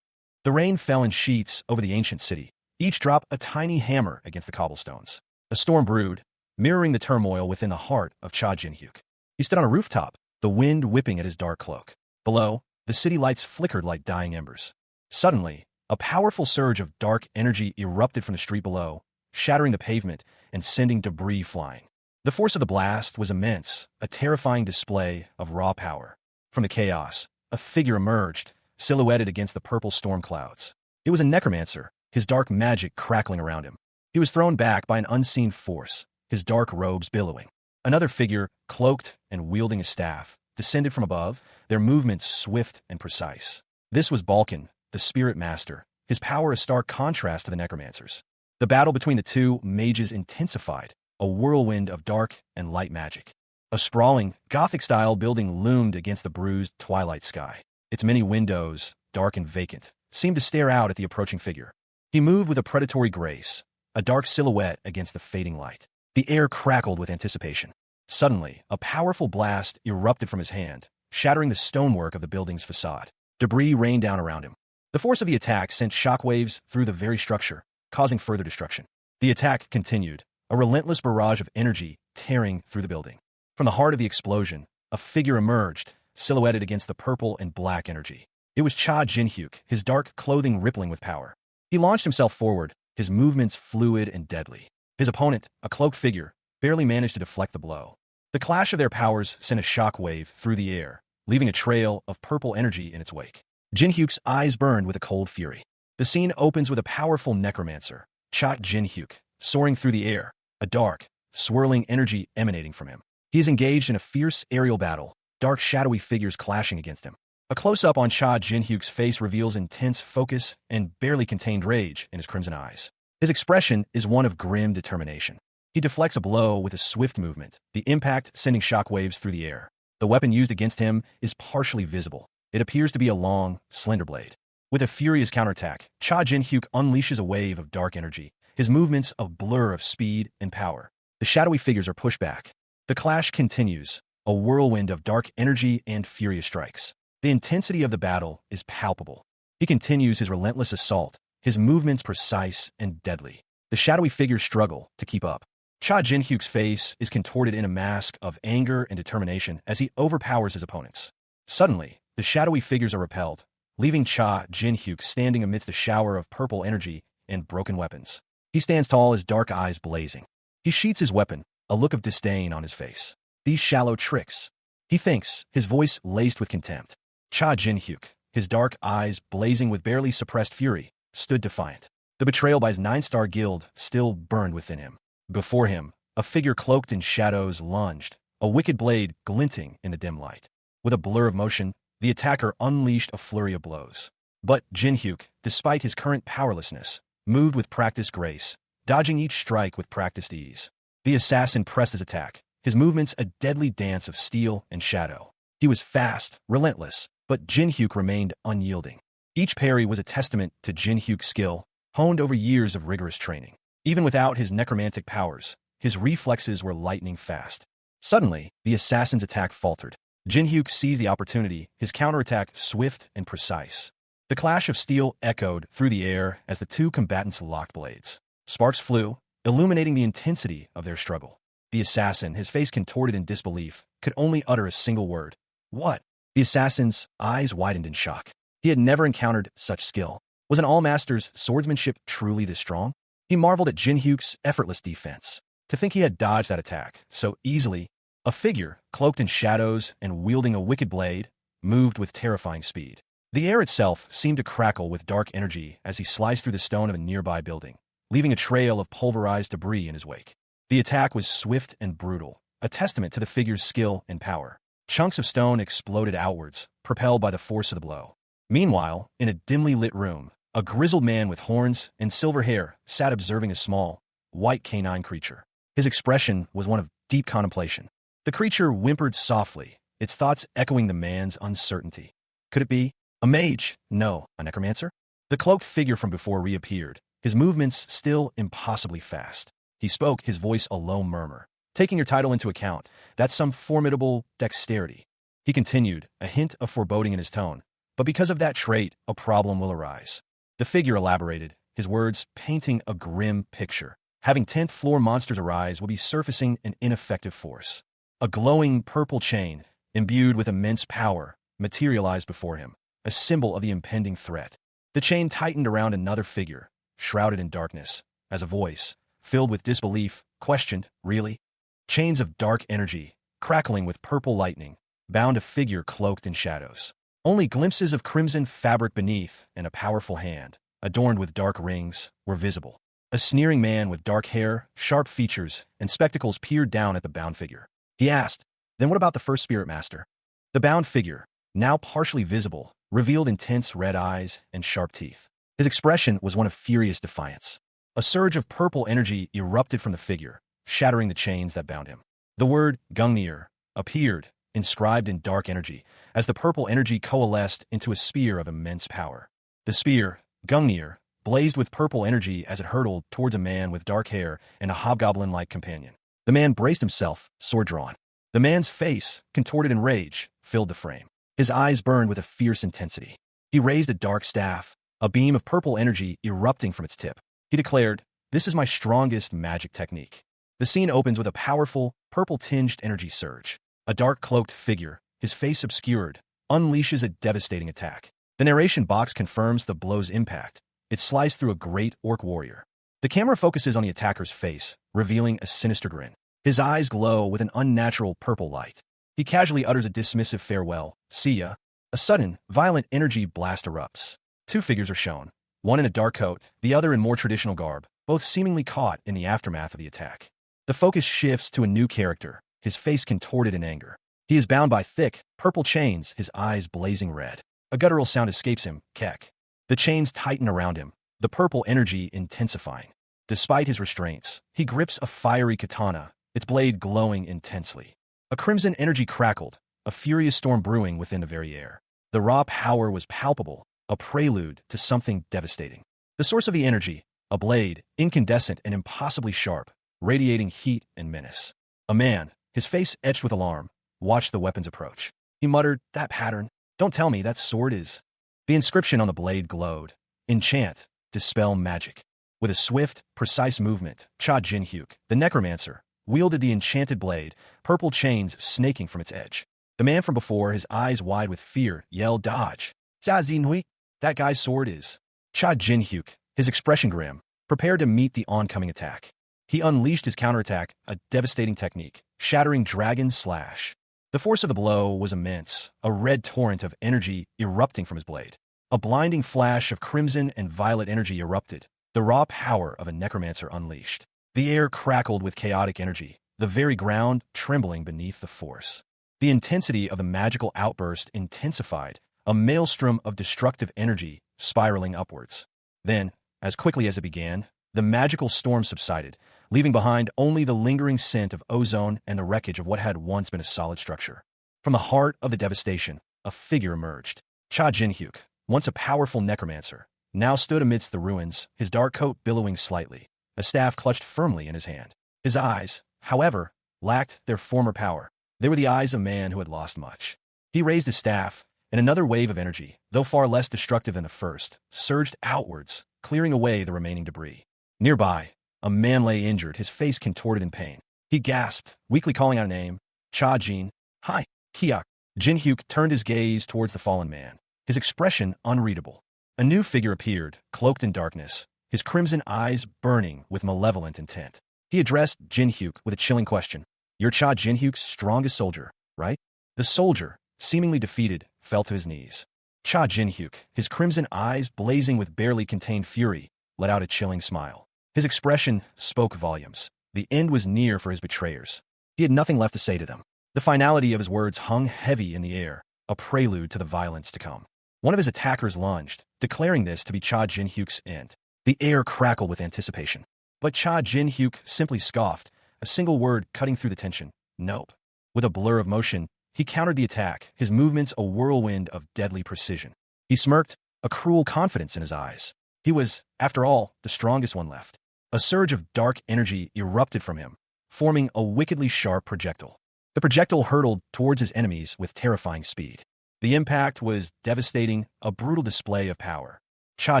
A: The rain fell in sheets over the ancient city, each drop a tiny hammer against the cobblestones. A storm brewed, mirroring the turmoil within the heart of Cha Jin-hyuk. He stood on a rooftop, the wind whipping at his dark cloak. Below, the city lights flickered like dying embers. Suddenly, a powerful surge of dark energy erupted from the street below, shattering the pavement and sending debris flying. The force of the blast was immense, a terrifying display of raw power. From the chaos, a figure emerged, silhouetted against the purple storm clouds. It was a necromancer, his dark magic crackling around him. He was thrown back by an unseen force, his dark robes billowing. Another figure, cloaked and wielding a staff, descended from above, their movements swift and precise. This was Balkan, the spirit master, his power a stark contrast to the necromancers. The battle between the two mages intensified, a whirlwind of dark and light magic. A sprawling, Gothic-style building loomed against the bruised twilight sky. Its many windows, dark and vacant, seemed to stare out at the approaching figure. He moved with a predatory grace, a dark silhouette against the fading light. The air crackled with anticipation. Suddenly, a powerful blast erupted from his hand, shattering the stonework of the building's facade. Debris rained down around him. The force of the attack sent shockwaves through the very structure, causing further destruction. The attack continued, a relentless barrage of energy tearing through the building. From the heart of the explosion, a figure emerged, silhouetted against the purple and black energy. It was Cha Jin-hyuk, his dark clothing rippling with power. He launched himself forward, his movements fluid and deadly. His opponent, a cloaked figure, barely managed to deflect the blow. The clash of their powers sent a shockwave through the air, leaving a trail of purple energy in its wake. Jin-hyuk's eyes burned with a cold fury. The scene opens with a powerful necromancer, Cha Jin-hyuk, soaring through the air, a dark, swirling energy emanating from him. He is engaged in a fierce aerial battle, dark shadowy figures clashing against him. A close-up on Cha Jin-hyuk's face reveals intense focus and barely contained rage in his crimson eyes. His expression is one of grim determination. He deflects a blow with a swift movement, the impact sending shockwaves through the air. The weapon used against him is partially visible. It appears to be a long, slender blade. With a furious counterattack, Cha Jin-hyuk unleashes a wave of dark energy, his movements a blur of speed and power. The shadowy figures are pushed back. The clash continues, a whirlwind of dark energy and furious strikes. The intensity of the battle is palpable. He continues his relentless assault, his movements precise and deadly. The shadowy figures struggle to keep up. Cha Jin-hyuk's face is contorted in a mask of anger and determination as he overpowers his opponents. Suddenly, the shadowy figures are repelled, leaving Cha Jin-hyuk standing amidst a shower of purple energy and broken weapons. He stands tall, his dark eyes blazing. He sheaths his weapon, a look of disdain on his face. These shallow tricks, he thinks, his voice laced with contempt. Cha Jin-hyuk, his dark eyes blazing with barely suppressed fury, stood defiant. The betrayal by his 9-star guild still burned within him. Before him, a figure cloaked in shadows lunged, a wicked blade glinting in the dim light. With a blur of motion, the attacker unleashed a flurry of blows. But Jin-hyuk, despite his current powerlessness, moved with practiced grace, dodging each strike with practiced ease. The assassin pressed his attack, his movements a deadly dance of steel and shadow. He was fast, relentless, but Jin-hyuk remained unyielding. Each parry was a testament to Jin-hyuk's skill, honed over years of rigorous training. Even without his necromantic powers, his reflexes were lightning fast. Suddenly, the assassin's attack faltered. Jin-hyuk seized the opportunity, his counterattack swift and precise. The clash of steel echoed through the air as the two combatants locked blades. Sparks flew, illuminating the intensity of their struggle. The assassin, his face contorted in disbelief, could only utter a single word. What? The assassin's eyes widened in shock. He had never encountered such skill. Was an all-master's swordsmanship truly this strong? He marveled at Jin-hyuk's effortless defense. To think he had dodged that attack so easily, a figure, cloaked in shadows and wielding a wicked blade, moved with terrifying speed. The air itself seemed to crackle with dark energy as he sliced through the stone of a nearby building, leaving a trail of pulverized debris in his wake. The attack was swift and brutal, a testament to the figure's skill and power. Chunks of stone exploded outwards, propelled by the force of the blow. Meanwhile, in a dimly lit room, a grizzled man with horns and silver hair sat observing a small, white canine creature. His expression was one of deep contemplation. The creature whimpered softly, its thoughts echoing the man's uncertainty. Could it be a mage? No, a necromancer? The cloaked figure from before reappeared, his movements still impossibly fast. He spoke, his voice a low murmur. Taking your title into account, that's some formidable dexterity. He continued, a hint of foreboding in his tone. But because of that trait, a problem will arise. The figure elaborated, his words painting a grim picture. Having 10th floor monsters arise will be surfacing an ineffective force. A glowing purple chain, imbued with immense power, materialized before him, a symbol of the impending threat. The chain tightened around another figure, shrouded in darkness, as a voice, filled with disbelief, questioned, really? Chains of dark energy, crackling with purple lightning, bound a figure cloaked in shadows. Only glimpses of crimson fabric beneath and a powerful hand, adorned with dark rings, were visible. A sneering man with dark hair, sharp features, and spectacles peered down at the bound figure. He asked, "Then what about the first spirit master?" The bound figure, now partially visible, revealed intense red eyes and sharp teeth. His expression was one of furious defiance. A surge of purple energy erupted from the figure, shattering the chains that bound him. The word Gungnir appeared, inscribed in dark energy, as the purple energy coalesced into a spear of immense power. The spear, Gungnir, blazed with purple energy as it hurtled towards a man with dark hair and a hobgoblin-like companion. The man braced himself, sword drawn. The man's face, contorted in rage, filled the frame. His eyes burned with a fierce intensity. He raised a dark staff, a beam of purple energy erupting from its tip. He declared, "This is my strongest magic technique." The scene opens with a powerful, purple-tinged energy surge. A dark cloaked figure, his face obscured, unleashes a devastating attack. The narration box confirms the blow's impact. It sliced through a great orc warrior. The camera focuses on the attacker's face, revealing a sinister grin. His eyes glow with an unnatural purple light. He casually utters a dismissive farewell, "See ya." A sudden, violent energy blast erupts. Two figures are shown, one in a dark coat, the other in more traditional garb, both seemingly caught in the aftermath of the attack. The focus shifts to a new character, his face contorted in anger. He is bound by thick, purple chains, his eyes blazing red. A guttural sound escapes him, "Kek." The chains tighten around him, the purple energy intensifying. Despite his restraints, he grips a fiery katana, its blade glowing intensely. A crimson energy crackled, a furious storm brewing within the very air. The raw power was palpable, a prelude to something devastating. The source of the energy, a blade, incandescent and impossibly sharp, radiating heat and menace. A man, his face etched with alarm, watched the weapon's approach. He muttered, "That pattern. Don't tell me that sword is—" The inscription on the blade glowed. Enchant, dispel magic. With a swift, precise movement, Cha Jin-hyuk, the necromancer, wielded the enchanted blade, purple chains snaking from its edge. The man from before, his eyes wide with fear, yelled, "Dodge! Cha Jin-hyuk, that guy's sword is—" Cha Jin-hyuk, his expression grim, prepared to meet the oncoming attack. He unleashed his counterattack, a devastating technique, shattering Dragon Slash. The force of the blow was immense, a red torrent of energy erupting from his blade. A blinding flash of crimson and violet energy erupted, the raw power of a necromancer unleashed. The air crackled with chaotic energy, the very ground trembling beneath the force. The intensity of the magical outburst intensified, a maelstrom of destructive energy spiraling upwards. Then, as quickly as it began, the magical storm subsided, leaving behind only the lingering scent of ozone and the wreckage of what had once been a solid structure. From the heart of the devastation, a figure emerged. Cha Jin-hyuk, once a powerful necromancer, now stood amidst the ruins, his dark coat billowing slightly, a staff clutched firmly in his hand. His eyes, however, lacked their former power. They were the eyes of a man who had lost much. He raised his staff, and another wave of energy, though far less destructive than the first, surged outwards, clearing away the remaining debris. Nearby, a man lay injured, his face contorted in pain. He gasped, weakly calling out a name, "Cha Jin. Hi, Hyuk." Jin-hyuk turned his gaze towards the fallen man, his expression unreadable. A new figure appeared, cloaked in darkness, his crimson eyes burning with malevolent intent. He addressed Jin-hyuk with a chilling question. "You're Cha Jin-hyuk's strongest soldier, right?" The soldier, seemingly defeated, fell to his knees. Cha Jin-hyuk, his crimson eyes blazing with barely contained fury, let out a chilling smile. His expression spoke volumes. The end was near for his betrayers. He had nothing left to say to them. The finality of his words hung heavy in the air, a prelude to the violence to come. One of his attackers lunged, declaring this to be Cha Jin-hyuk's end. The air crackled with anticipation. But Cha Jin-hyuk simply scoffed, a single word cutting through the tension. "Nope." With a blur of motion, he countered the attack, his movements a whirlwind of deadly precision. He smirked, a cruel confidence in his eyes. He was, after all, the strongest one left. A surge of dark energy erupted from him, forming a wickedly sharp projectile. The projectile hurtled towards his enemies with terrifying speed. The impact was devastating, a brutal display of power. Cha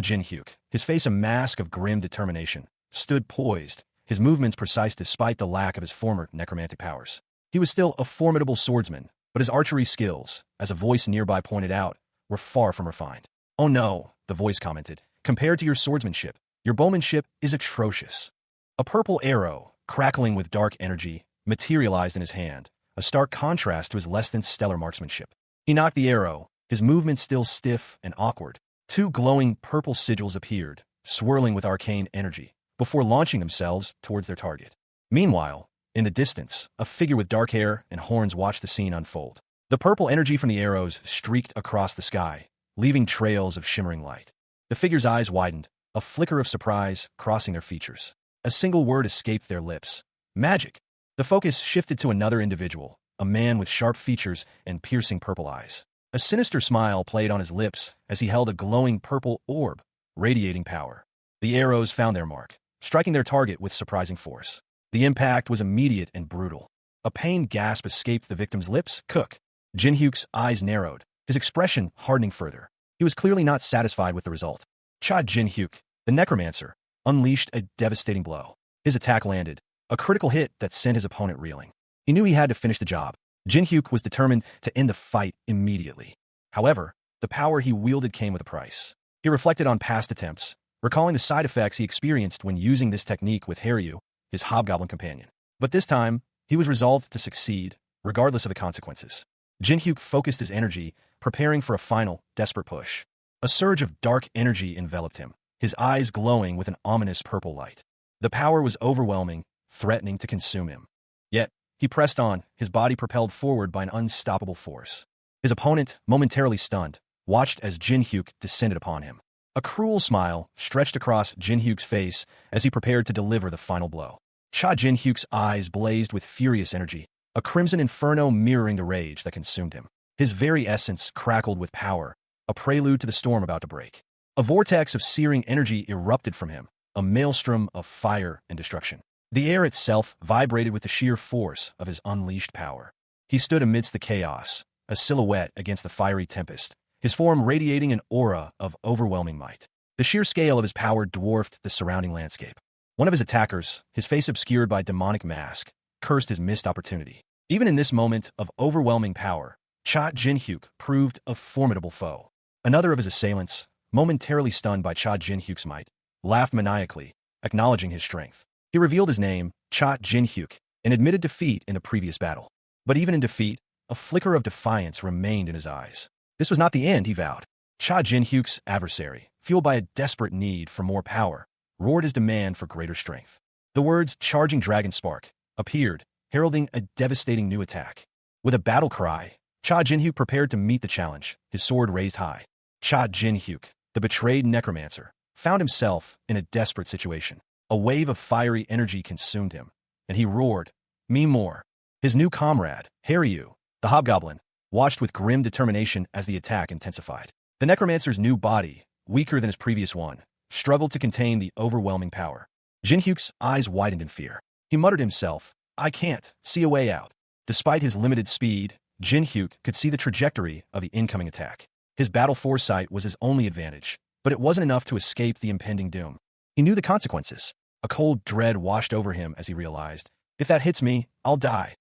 A: Jin-hyuk, his face a mask of grim determination, stood poised, his movements precise despite the lack of his former necromantic powers. He was still a formidable swordsman, but his archery skills, as a voice nearby pointed out, were far from refined. "Oh no," the voice commented, "compared to your swordsmanship, your bowmanship is atrocious." A purple arrow, crackling with dark energy, materialized in his hand, a stark contrast to his less than stellar marksmanship. He knocked the arrow, his movement still stiff and awkward. Two glowing purple sigils appeared, swirling with arcane energy, before launching themselves towards their target. Meanwhile, in the distance, a figure with dark hair and horns watched the scene unfold. The purple energy from the arrows streaked across the sky, leaving trails of shimmering light. The figure's eyes widened, a flicker of surprise crossing their features. A single word escaped their lips. "Magic." The focus shifted to another individual, a man with sharp features and piercing purple eyes. A sinister smile played on his lips as he held a glowing purple orb, radiating power. The arrows found their mark, striking their target with surprising force. The impact was immediate and brutal. A pained gasp escaped the victim's lips. Cook. Jin-hyuk's eyes narrowed, his expression hardening further. He was clearly not satisfied with the result. Cha Jin-hyuk, the necromancer, unleashed a devastating blow. His attack landed, a critical hit that sent his opponent reeling. He knew he had to finish the job. Jin-hyuk was determined to end the fight immediately. However, the power he wielded came with a price. He reflected on past attempts, recalling the side effects he experienced when using this technique with Haryu, his hobgoblin companion. But this time, he was resolved to succeed, regardless of the consequences. Jin-hyuk focused his energy, preparing for a final, desperate push. A surge of dark energy enveloped him, his eyes glowing with an ominous purple light. The power was overwhelming, threatening to consume him. Yet, he pressed on, his body propelled forward by an unstoppable force. His opponent, momentarily stunned, watched as Jin-hyuk descended upon him. A cruel smile stretched across Jin-hyuk's face as he prepared to deliver the final blow. Cha Jin-hyuk's eyes blazed with furious energy, a crimson inferno mirroring the rage that consumed him. His very essence crackled with power, a prelude to the storm about to break. A vortex of searing energy erupted from him, a maelstrom of fire and destruction. The air itself vibrated with the sheer force of his unleashed power. He stood amidst the chaos, a silhouette against the fiery tempest, his form radiating an aura of overwhelming might. The sheer scale of his power dwarfed the surrounding landscape. One of his attackers, his face obscured by demonic mask, cursed his missed opportunity. Even in this moment of overwhelming power, Cha Jin-hyuk proved a formidable foe. Another of his assailants, momentarily stunned by Cha Jin-hyuk's might, laughed maniacally, acknowledging his strength. He revealed his name, Cha Jin-hyuk, and admitted defeat in the previous battle. But even in defeat, a flicker of defiance remained in his eyes. This was not the end, he vowed. Cha Jin-hyuk's adversary, fueled by a desperate need for more power, roared his demand for greater strength. The words "charging dragon spark" appeared, heralding a devastating new attack. With a battle cry, Cha Jin-hyuk prepared to meet the challenge, his sword raised high. Cha Jin-hyuk, the betrayed necromancer, found himself in a desperate situation. A wave of fiery energy consumed him, and he roared, "Me more." His new comrade, Haryu, the hobgoblin, watched with grim determination as the attack intensified. The necromancer's new body, weaker than his previous one, struggled to contain the overwhelming power. Jin-hyuk's eyes widened in fear. He muttered to himself, "I can't see a way out." Despite his limited speed, Jin-hyuk could see the trajectory of the incoming attack. His battle foresight was his only advantage, but it wasn't enough to escape the impending doom. He knew the consequences. A cold dread washed over him as he realized, "If that hits me, I'll die."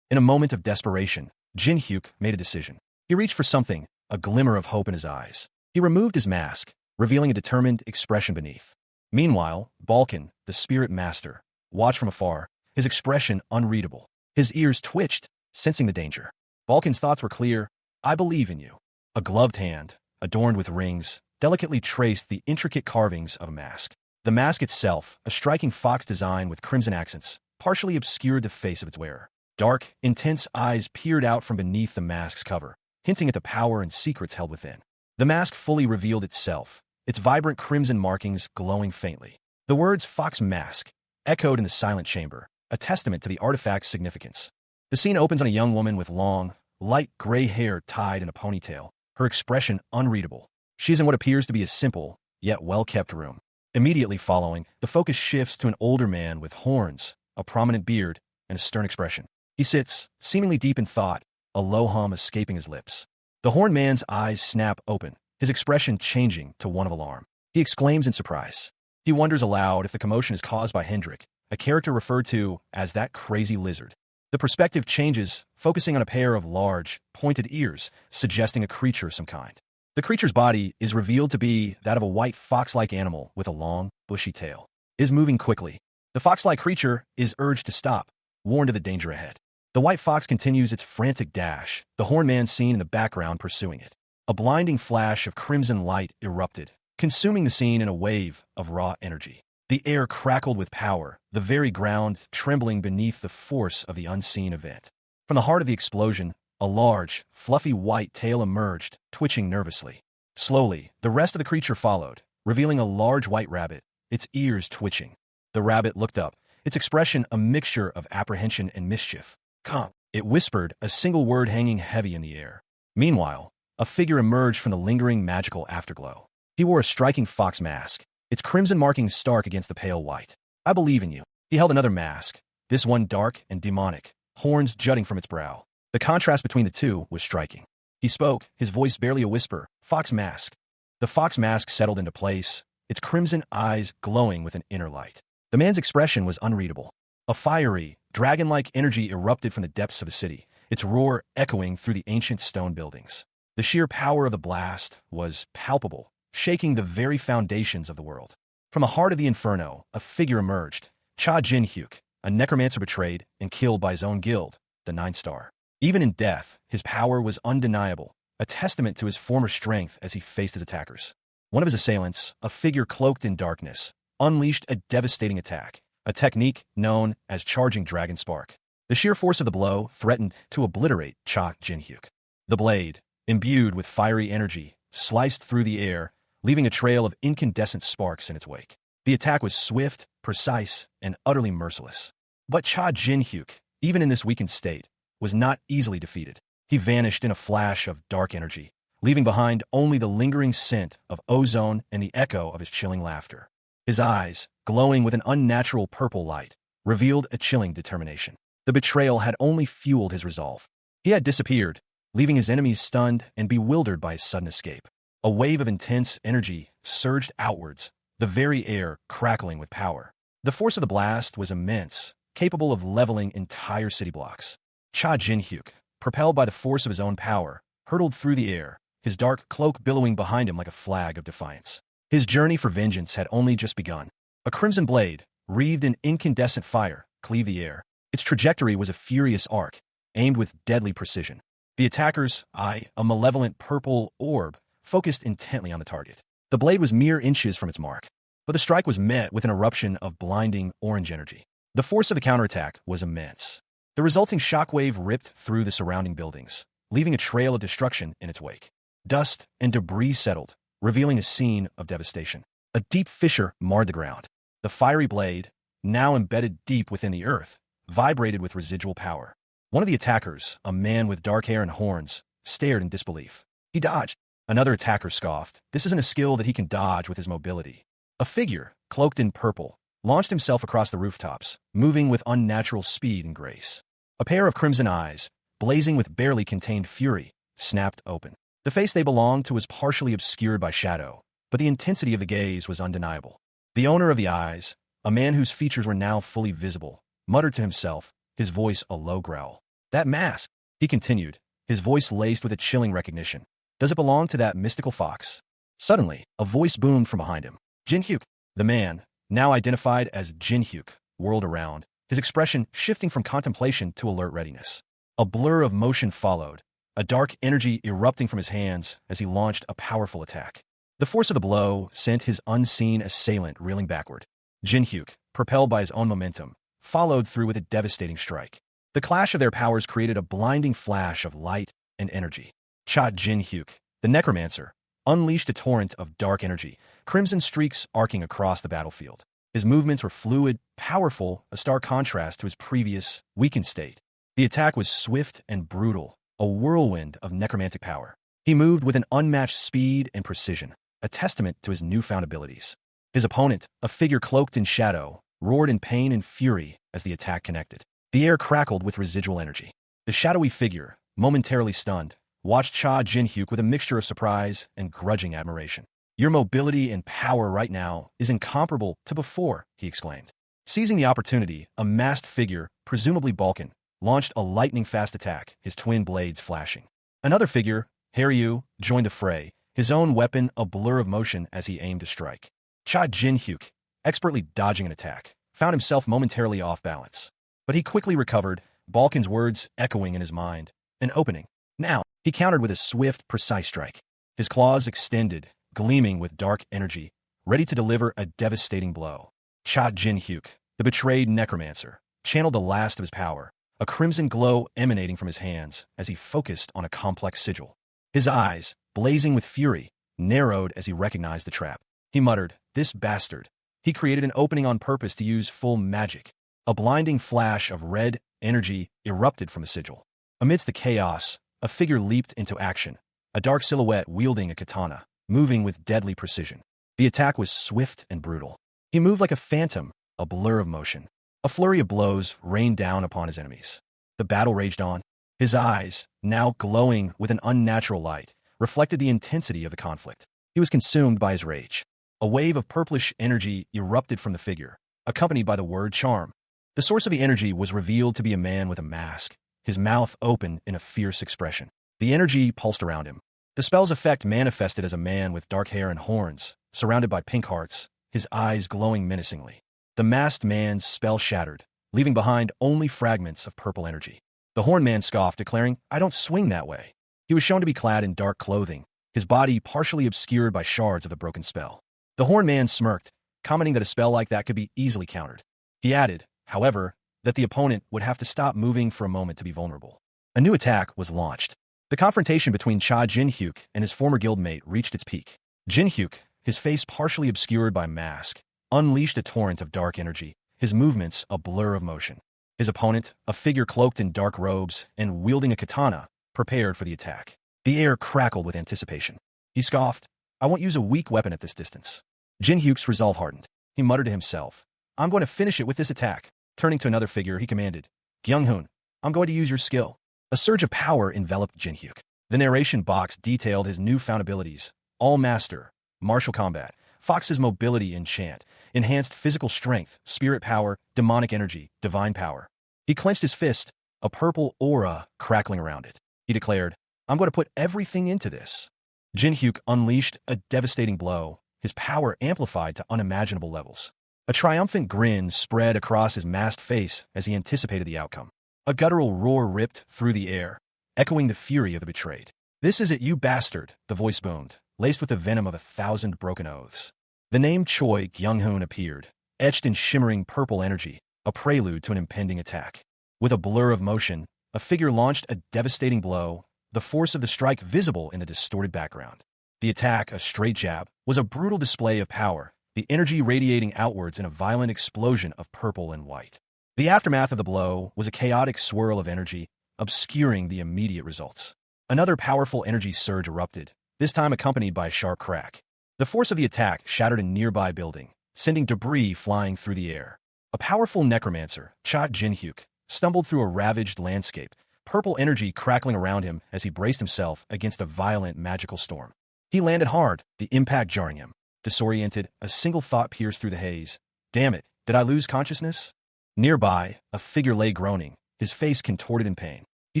A: In a moment of desperation, Jin-hyuk made a decision. He reached for something, a glimmer of hope in his eyes. He removed his mask, revealing a determined expression beneath. Meanwhile, Balkan, the spirit master, watched from afar, his expression unreadable. His ears twitched, sensing the danger. Balkan's thoughts were clear. "I believe in you." A gloved hand, adorned with rings, delicately traced the intricate carvings of a mask. The mask itself, a striking fox design with crimson accents, partially obscured the face of its wearer. Dark, intense eyes peered out from beneath the mask's cover, hinting at the power and secrets held within. The mask fully revealed itself, its vibrant crimson markings glowing faintly. The words "Fox Mask" echoed in the silent chamber, a testament to the artifact's significance. The scene opens on a young woman with long, light gray hair tied in a ponytail, her expression unreadable. She's in what appears to be a simple, yet well-kept room. Immediately following, the focus shifts to an older man with horns, a prominent beard, and a stern expression. He sits, seemingly deep in thought, a low hum escaping his lips. The horned man's eyes snap open, his expression changing to one of alarm. He exclaims in surprise. He wonders aloud if the commotion is caused by Hendrik, a character referred to as that crazy lizard. The perspective changes, focusing on a pair of large, pointed ears, suggesting a creature of some kind. The creature's body is revealed to be that of a white fox-like animal with a long, bushy tail. It is moving quickly. The fox-like creature is urged to stop, warned of the danger ahead. The white fox continues its frantic dash, the horned man seen in the background pursuing it. A blinding flash of crimson light erupted, consuming the scene in a wave of raw energy. The air crackled with power, the very ground trembling beneath the force of the unseen event. From the heart of the explosion, a large, fluffy white tail emerged, twitching nervously. Slowly, the rest of the creature followed, revealing a large white rabbit, its ears twitching. The rabbit looked up, its expression a mixture of apprehension and mischief. "Come," it whispered, a single word hanging heavy in the air. Meanwhile, a figure emerged from the lingering magical afterglow. He wore a striking fox mask, its crimson markings stark against the pale white. "I believe in you." He held another mask, this one dark and demonic, horns jutting from its brow. The contrast between the two was striking. He spoke, his voice barely a whisper, "Fox mask." The fox mask settled into place, its crimson eyes glowing with an inner light. The man's expression was unreadable. A fiery, dragon-like energy erupted from the depths of the city, its roar echoing through the ancient stone buildings. The sheer power of the blast was palpable, shaking the very foundations of the world. From the heart of the inferno, a figure emerged, Cha Jin-hyuk, a necromancer betrayed and killed by his own guild, the Nine Star. Even in death, his power was undeniable, a testament to his former strength as he faced his attackers. One of his assailants, a figure cloaked in darkness, unleashed a devastating attack, a technique known as charging dragon spark. The sheer force of the blow threatened to obliterate Cha Jin-hyuk. The blade, imbued with fiery energy, sliced through the air, leaving a trail of incandescent sparks in its wake. The attack was swift, precise, and utterly merciless. But Cha Jin-hyuk, even in this weakened state, was not easily defeated. He vanished in a flash of dark energy, leaving behind only the lingering scent of ozone and the echo of his chilling laughter. His eyes, glowing with an unnatural purple light, revealed a chilling determination. The betrayal had only fueled his resolve. He had disappeared, leaving his enemies stunned and bewildered by his sudden escape. A wave of intense energy surged outwards, the very air crackling with power. The force of the blast was immense, capable of leveling entire city blocks. Cha Jin-hyuk, propelled by the force of his own power, hurtled through the air, his dark cloak billowing behind him like a flag of defiance. His journey for vengeance had only just begun. A crimson blade, wreathed in incandescent fire, cleaved the air. Its trajectory was a furious arc, aimed with deadly precision. The attacker's eye, a malevolent purple orb, focused intently on the target. The blade was mere inches from its mark, but the strike was met with an eruption of blinding orange energy. The force of the counterattack was immense. The resulting shockwave ripped through the surrounding buildings, leaving a trail of destruction in its wake. Dust and debris settled, revealing a scene of devastation. A deep fissure marred the ground. The fiery blade, now embedded deep within the earth, vibrated with residual power. One of the attackers, a man with dark hair and horns, stared in disbelief. He dodged. Another attacker scoffed. This isn't a skill that he can dodge with his mobility. A figure, cloaked in purple, launched himself across the rooftops, moving with unnatural speed and grace. A pair of crimson eyes, blazing with barely contained fury, snapped open. The face they belonged to was partially obscured by shadow, but the intensity of the gaze was undeniable. The owner of the eyes, a man whose features were now fully visible, muttered to himself, his voice a low growl. "That mask," he continued, his voice laced with a chilling recognition. "Does it belong to that mystical fox?" Suddenly, a voice boomed from behind him. Jin-hyuk, the man, now identified as Jin-hyuk, whirled around, his expression shifting from contemplation to alert readiness. A blur of motion followed, a dark energy erupting from his hands as he launched a powerful attack. The force of the blow sent his unseen assailant reeling backward. Jin-hyuk, propelled by his own momentum, followed through with a devastating strike. The clash of their powers created a blinding flash of light and energy. Cha Jin-hyuk, the necromancer, unleashed a torrent of dark energy, crimson streaks arcing across the battlefield. His movements were fluid, powerful, a stark contrast to his previous, weakened state. The attack was swift and brutal, a whirlwind of necromantic power. He moved with an unmatched speed and precision, a testament to his newfound abilities. His opponent, a figure cloaked in shadow, roared in pain and fury as the attack connected. The air crackled with residual energy. The shadowy figure, momentarily stunned, watched Cha Jin-hyuk with a mixture of surprise and grudging admiration. "Your mobility and power right now is incomparable to before," he exclaimed. Seizing the opportunity, a masked figure, presumably Balkan, launched a lightning-fast attack, his twin blades flashing. Another figure, Haryu, joined the fray, his own weapon a blur of motion as he aimed to strike. Cha Jin-hyuk, expertly dodging an attack, found himself momentarily off balance. But he quickly recovered, Balkan's words echoing in his mind. "An opening. Now," he countered with a swift, precise strike. His claws extended, gleaming with dark energy, ready to deliver a devastating blow. Cha Jin-hyuk, the betrayed necromancer, channeled the last of his power, a crimson glow emanating from his hands as he focused on a complex sigil. His eyes, blazing with fury, narrowed as he recognized the trap. He muttered, "This bastard." He created an opening on purpose to use full magic. A blinding flash of red energy erupted from the sigil. Amidst the chaos, a figure leaped into action, a dark silhouette wielding a katana, moving with deadly precision. The attack was swift and brutal. He moved like a phantom, a blur of motion. A flurry of blows rained down upon his enemies. The battle raged on. His eyes, now glowing with an unnatural light, reflected the intensity of the conflict. He was consumed by his rage. A wave of purplish energy erupted from the figure, accompanied by the word charm. The source of the energy was revealed to be a man with a mask, his mouth open in a fierce expression. The energy pulsed around him. The spell's effect manifested as a man with dark hair and horns, surrounded by pink hearts, his eyes glowing menacingly. The masked man's spell shattered, leaving behind only fragments of purple energy. The horned man scoffed, declaring, "I don't swing that way." He was shown to be clad in dark clothing, his body partially obscured by shards of the broken spell. The horned man smirked, commenting that a spell like that could be easily countered. He added, however, that the opponent would have to stop moving for a moment to be vulnerable. A new attack was launched. The confrontation between Cha Jin-hyuk and his former guildmate reached its peak. Jin-hyuk, his face partially obscured by mask, unleashed a torrent of dark energy, his movements a blur of motion. His opponent, a figure cloaked in dark robes and wielding a katana, prepared for the attack. The air crackled with anticipation. He scoffed, "I won't use a weak weapon at this distance." Jin-hyuk's resolve hardened. He muttered to himself, I'm going to finish it with this attack. Turning to another figure, he commanded, Kyung-hoon, I'm going to use your skill. A surge of power enveloped Jin-hyuk. The narration box detailed his newfound abilities. All Master, Martial Combat, Fox's Mobility Enchant, Enhanced Physical Strength, Spirit Power, Demonic Energy, Divine Power. He clenched his fist, a purple aura crackling around it. He declared, I'm going to put everything into this. Jin-hyuk unleashed a devastating blow, his power amplified to unimaginable levels. A triumphant grin spread across his masked face as he anticipated the outcome. A guttural roar ripped through the air, echoing the fury of the betrayed. This is it, you bastard, the voice boomed, laced with the venom of 1,000 broken oaths. The name Choi Kyung-hoon appeared, etched in shimmering purple energy, a prelude to an impending attack. With a blur of motion, a figure launched a devastating blow, the force of the strike visible in the distorted background. The attack, a straight jab, was a brutal display of power, the energy radiating outwards in a violent explosion of purple and white. The aftermath of the blow was a chaotic swirl of energy, obscuring the immediate results. Another powerful energy surge erupted, this time accompanied by a sharp crack. The force of the attack shattered a nearby building, sending debris flying through the air. A powerful necromancer, Cha Jin-hyuk, stumbled through a ravaged landscape, purple energy crackling around him as he braced himself against a violent magical storm. He landed hard, the impact jarring him. Disoriented, a single thought pierced through the haze. Damn it, did I lose consciousness? Nearby, a figure lay groaning, his face contorted in pain. He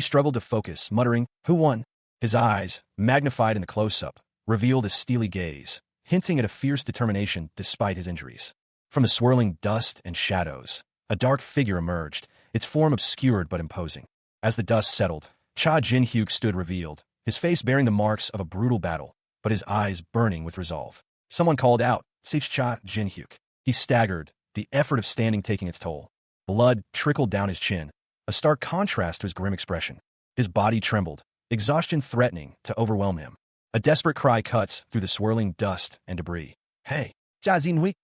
A: struggled to focus, muttering, Who won? His eyes, magnified in the close-up, revealed a steely gaze, hinting at a fierce determination despite his injuries. From the swirling dust and shadows, a dark figure emerged, its form obscured but imposing. As the dust settled, Cha Jin-hyuk stood revealed, his face bearing the marks of a brutal battle, but his eyes burning with resolve. Someone called out, Sage Cha Jin-hyuk. He staggered, the effort of standing taking its toll. Blood trickled down his chin, a stark contrast to his grim expression. His body trembled, exhaustion threatening to overwhelm him. A desperate cry cuts through the swirling dust and debris. Hey, Cha Jin-hyuk.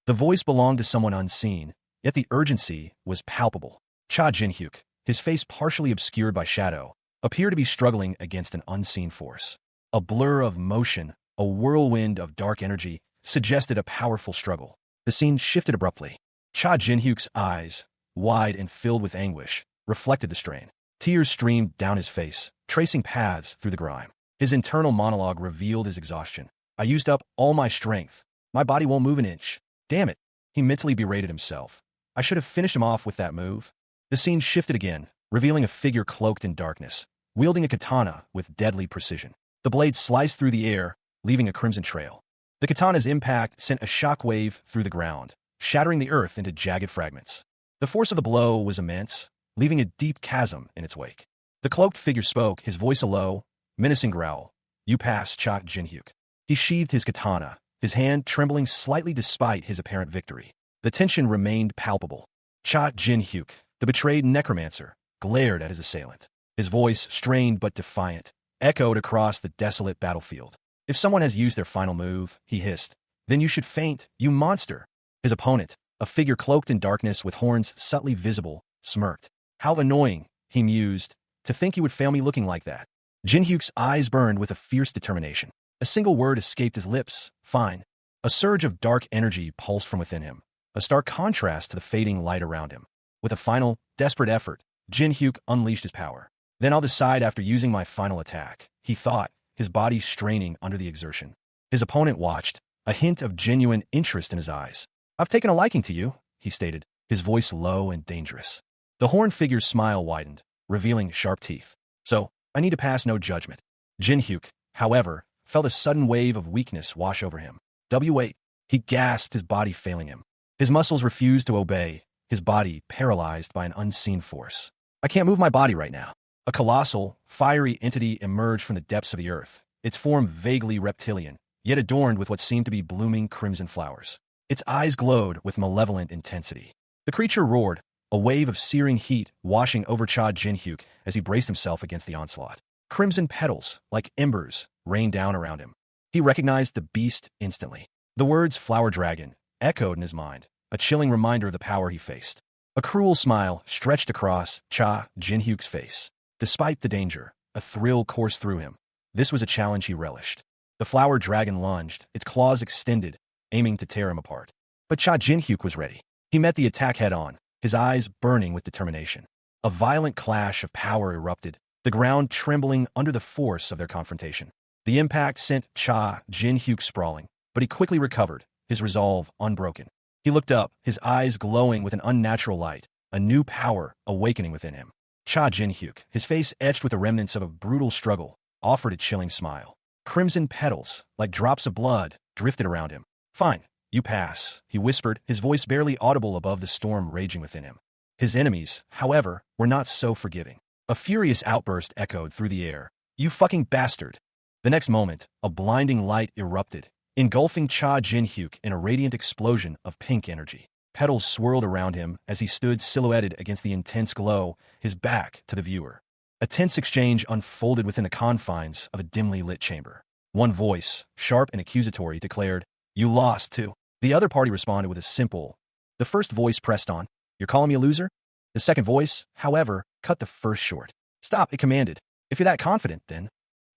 A: The voice belonged to someone unseen, yet the urgency was palpable. Cha Jin-hyuk, his face partially obscured by shadow, appeared to be struggling against an unseen force. A blur of motion, a whirlwind of dark energy, suggested a powerful struggle. The scene shifted abruptly. Cha Jin-hyuk's eyes, wide and filled with anguish, reflected the strain. Tears streamed down his face, tracing paths through the grime. His internal monologue revealed his exhaustion. I used up all my strength. My body won't move an inch. Damn it. He mentally berated himself. I should have finished him off with that move. The scene shifted again, revealing a figure cloaked in darkness, wielding a katana with deadly precision. The blade sliced through the air, leaving a crimson trail. The katana's impact sent a shockwave through the ground, shattering the earth into jagged fragments. The force of the blow was immense, leaving a deep chasm in its wake. The cloaked figure spoke, his voice a low, menacing growl. You pass, Cha Jin-hyuk. He sheathed his katana, his hand trembling slightly despite his apparent victory. The tension remained palpable. Cha Jin-hyuk, the betrayed necromancer, glared at his assailant. His voice, strained but defiant, echoed across the desolate battlefield. If someone has used their final move, he hissed, then you should faint, you monster. His opponent, a figure cloaked in darkness with horns subtly visible, smirked. How annoying, he mused, to think he would fail me looking like that. Jin-hyuk's eyes burned with a fierce determination. A single word escaped his lips, fine. A surge of dark energy pulsed from within him, a stark contrast to the fading light around him. With a final, desperate effort, Jin-hyuk unleashed his power. Then I'll decide after using my final attack, he thought, his body straining under the exertion. His opponent watched, a hint of genuine interest in his eyes. I've taken a liking to you, he stated, his voice low and dangerous. The horned figure's smile widened, revealing sharp teeth. So, I need to pass no judgment. Jin-hyuk, however, felt a sudden wave of weakness wash over him. W8, he gasped, his body failing him. His muscles refused to obey, his body paralyzed by an unseen force. I can't move my body right now. A colossal, fiery entity emerged from the depths of the earth, its form vaguely reptilian, yet adorned with what seemed to be blooming crimson flowers. Its eyes glowed with malevolent intensity. The creature roared, a wave of searing heat washing over Cha Jin-hyuk as he braced himself against the onslaught. Crimson petals, like embers, rained down around him. He recognized the beast instantly. The words flower dragon echoed in his mind, a chilling reminder of the power he faced. A cruel smile stretched across Cha Jin-hyuk's face. Despite the danger, a thrill coursed through him. This was a challenge he relished. The flower dragon lunged, its claws extended, aiming to tear him apart. But Cha Jin-hyuk was ready. He met the attack head-on, his eyes burning with determination. A violent clash of power erupted, the ground trembling under the force of their confrontation. The impact sent Cha Jin-hyuk sprawling, but he quickly recovered, his resolve unbroken. He looked up, his eyes glowing with an unnatural light, a new power awakening within him. Cha Jin-hyuk, his face etched with the remnants of a brutal struggle, offered a chilling smile. Crimson petals, like drops of blood, drifted around him. "Fine, you pass," he whispered, his voice barely audible above the storm raging within him. His enemies, however, were not so forgiving. A furious outburst echoed through the air. "You fucking bastard!" The next moment, a blinding light erupted, engulfing Cha Jin-hyuk in a radiant explosion of pink energy. Petals swirled around him as he stood silhouetted against the intense glow, his back to the viewer. A tense exchange unfolded within the confines of a dimly lit chamber. One voice, sharp and accusatory, declared, "You lost, too." The other party responded with a simple. The first voice pressed on, "You're calling me a loser?" The second voice, however, cut the first short. "Stop," it commanded. "If you're that confident, then."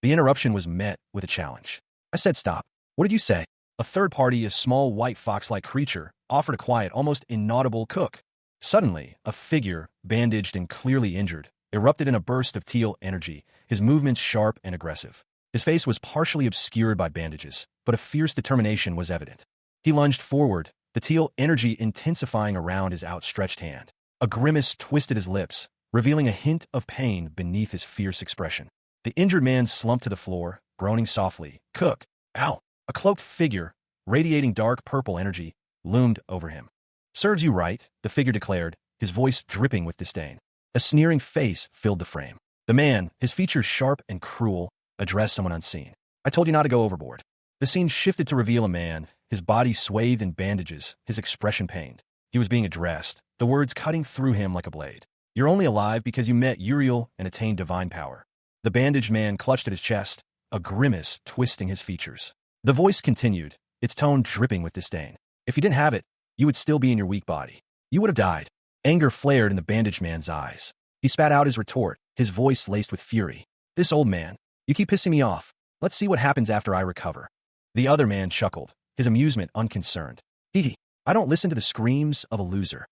A: The interruption was met with a challenge. "I said stop. What did you say?" A third party, a small white fox-like creature, offered a quiet, almost inaudible cook. Suddenly, a figure, bandaged and clearly injured, erupted in a burst of teal energy, his movements sharp and aggressive. His face was partially obscured by bandages, but a fierce determination was evident. He lunged forward, the teal energy intensifying around his outstretched hand. A grimace twisted his lips, revealing a hint of pain beneath his fierce expression. The injured man slumped to the floor, groaning softly. "Cook! Ow!" A cloaked figure, radiating dark purple energy, loomed over him. "Serves you right," the figure declared, his voice dripping with disdain. A sneering face filled the frame. The man, his features sharp and cruel, addressed someone unseen. "I told you not to go overboard." The scene shifted to reveal a man, his body swathed in bandages, his expression pained. He was being addressed, the words cutting through him like a blade. "You're only alive because you met Uriel and attained divine power." The bandaged man clutched at his chest, a grimace twisting his features. The voice continued, its tone dripping with disdain. "If you didn't have it, you would still be in your weak body. You would have died." Anger flared in the bandaged man's eyes. He spat out his retort, his voice laced with fury. "This old man, you keep pissing me off. Let's see what happens after I recover." The other man chuckled, his amusement unconcerned. "Hee, I don't listen to the screams of a loser."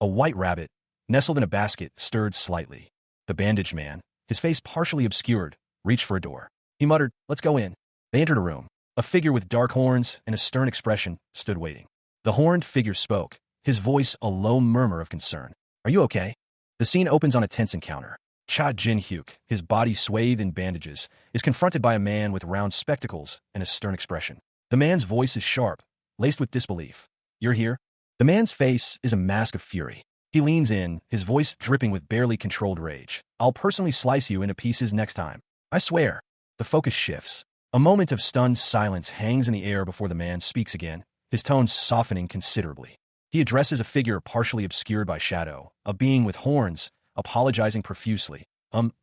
A: A white rabbit, nestled in a basket, stirred slightly. The bandaged man, his face partially obscured, reached for a door. He muttered, "Let's go in." They entered a room. A figure with dark horns and a stern expression stood waiting. The horned figure spoke, his voice a low murmur of concern. "Are you okay?" The scene opens on a tense encounter. Cha Jin-hyuk, his body swathed in bandages, is confronted by a man with round spectacles and a stern expression. The man's voice is sharp, laced with disbelief. "You're here?" The man's face is a mask of fury. He leans in, his voice dripping with barely controlled rage. "I'll personally slice you into pieces next time. I swear." The focus shifts. A moment of stunned silence hangs in the air before the man speaks again, his tone softening considerably. He addresses a figure partially obscured by shadow, a being with horns, apologizing profusely.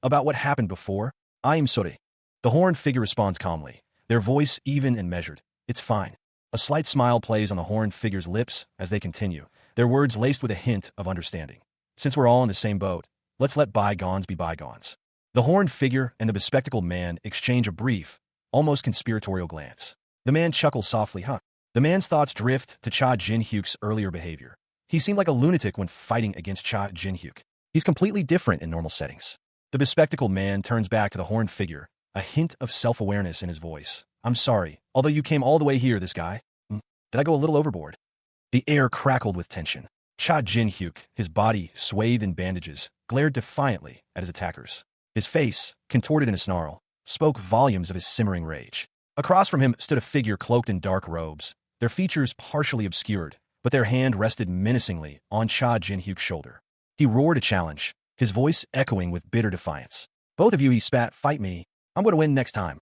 A: About what happened before? I'm sorry." The horned figure responds calmly, their voice even and measured. "It's fine." A slight smile plays on the horned figure's lips as they continue, their words laced with a hint of understanding. "Since we're all in the same boat, let's let bygones be bygones." The horned figure and the bespectacled man exchange a brief, almost conspiratorial glance. The man chuckles softly, "Huh." The man's thoughts drift to Cha Jin-hyuk's earlier behavior. He seemed like a lunatic when fighting against Cha Jin-hyuk. He's completely different in normal settings. The bespectacled man turns back to the horned figure, a hint of self-awareness in his voice. "I'm sorry, although you came all the way here, this guy. Did I go a little overboard?" The air crackled with tension. Cha Jin-hyuk, his body swathed in bandages, glared defiantly at his attackers. His face, contorted in a snarl, spoke volumes of his simmering rage. Across from him stood a figure cloaked in dark robes, their features partially obscured, but their hand rested menacingly on Cha Jin-hyuk's shoulder. He roared a challenge, his voice echoing with bitter defiance. "Both of you," he spat, "fight me. I'm going to win next time."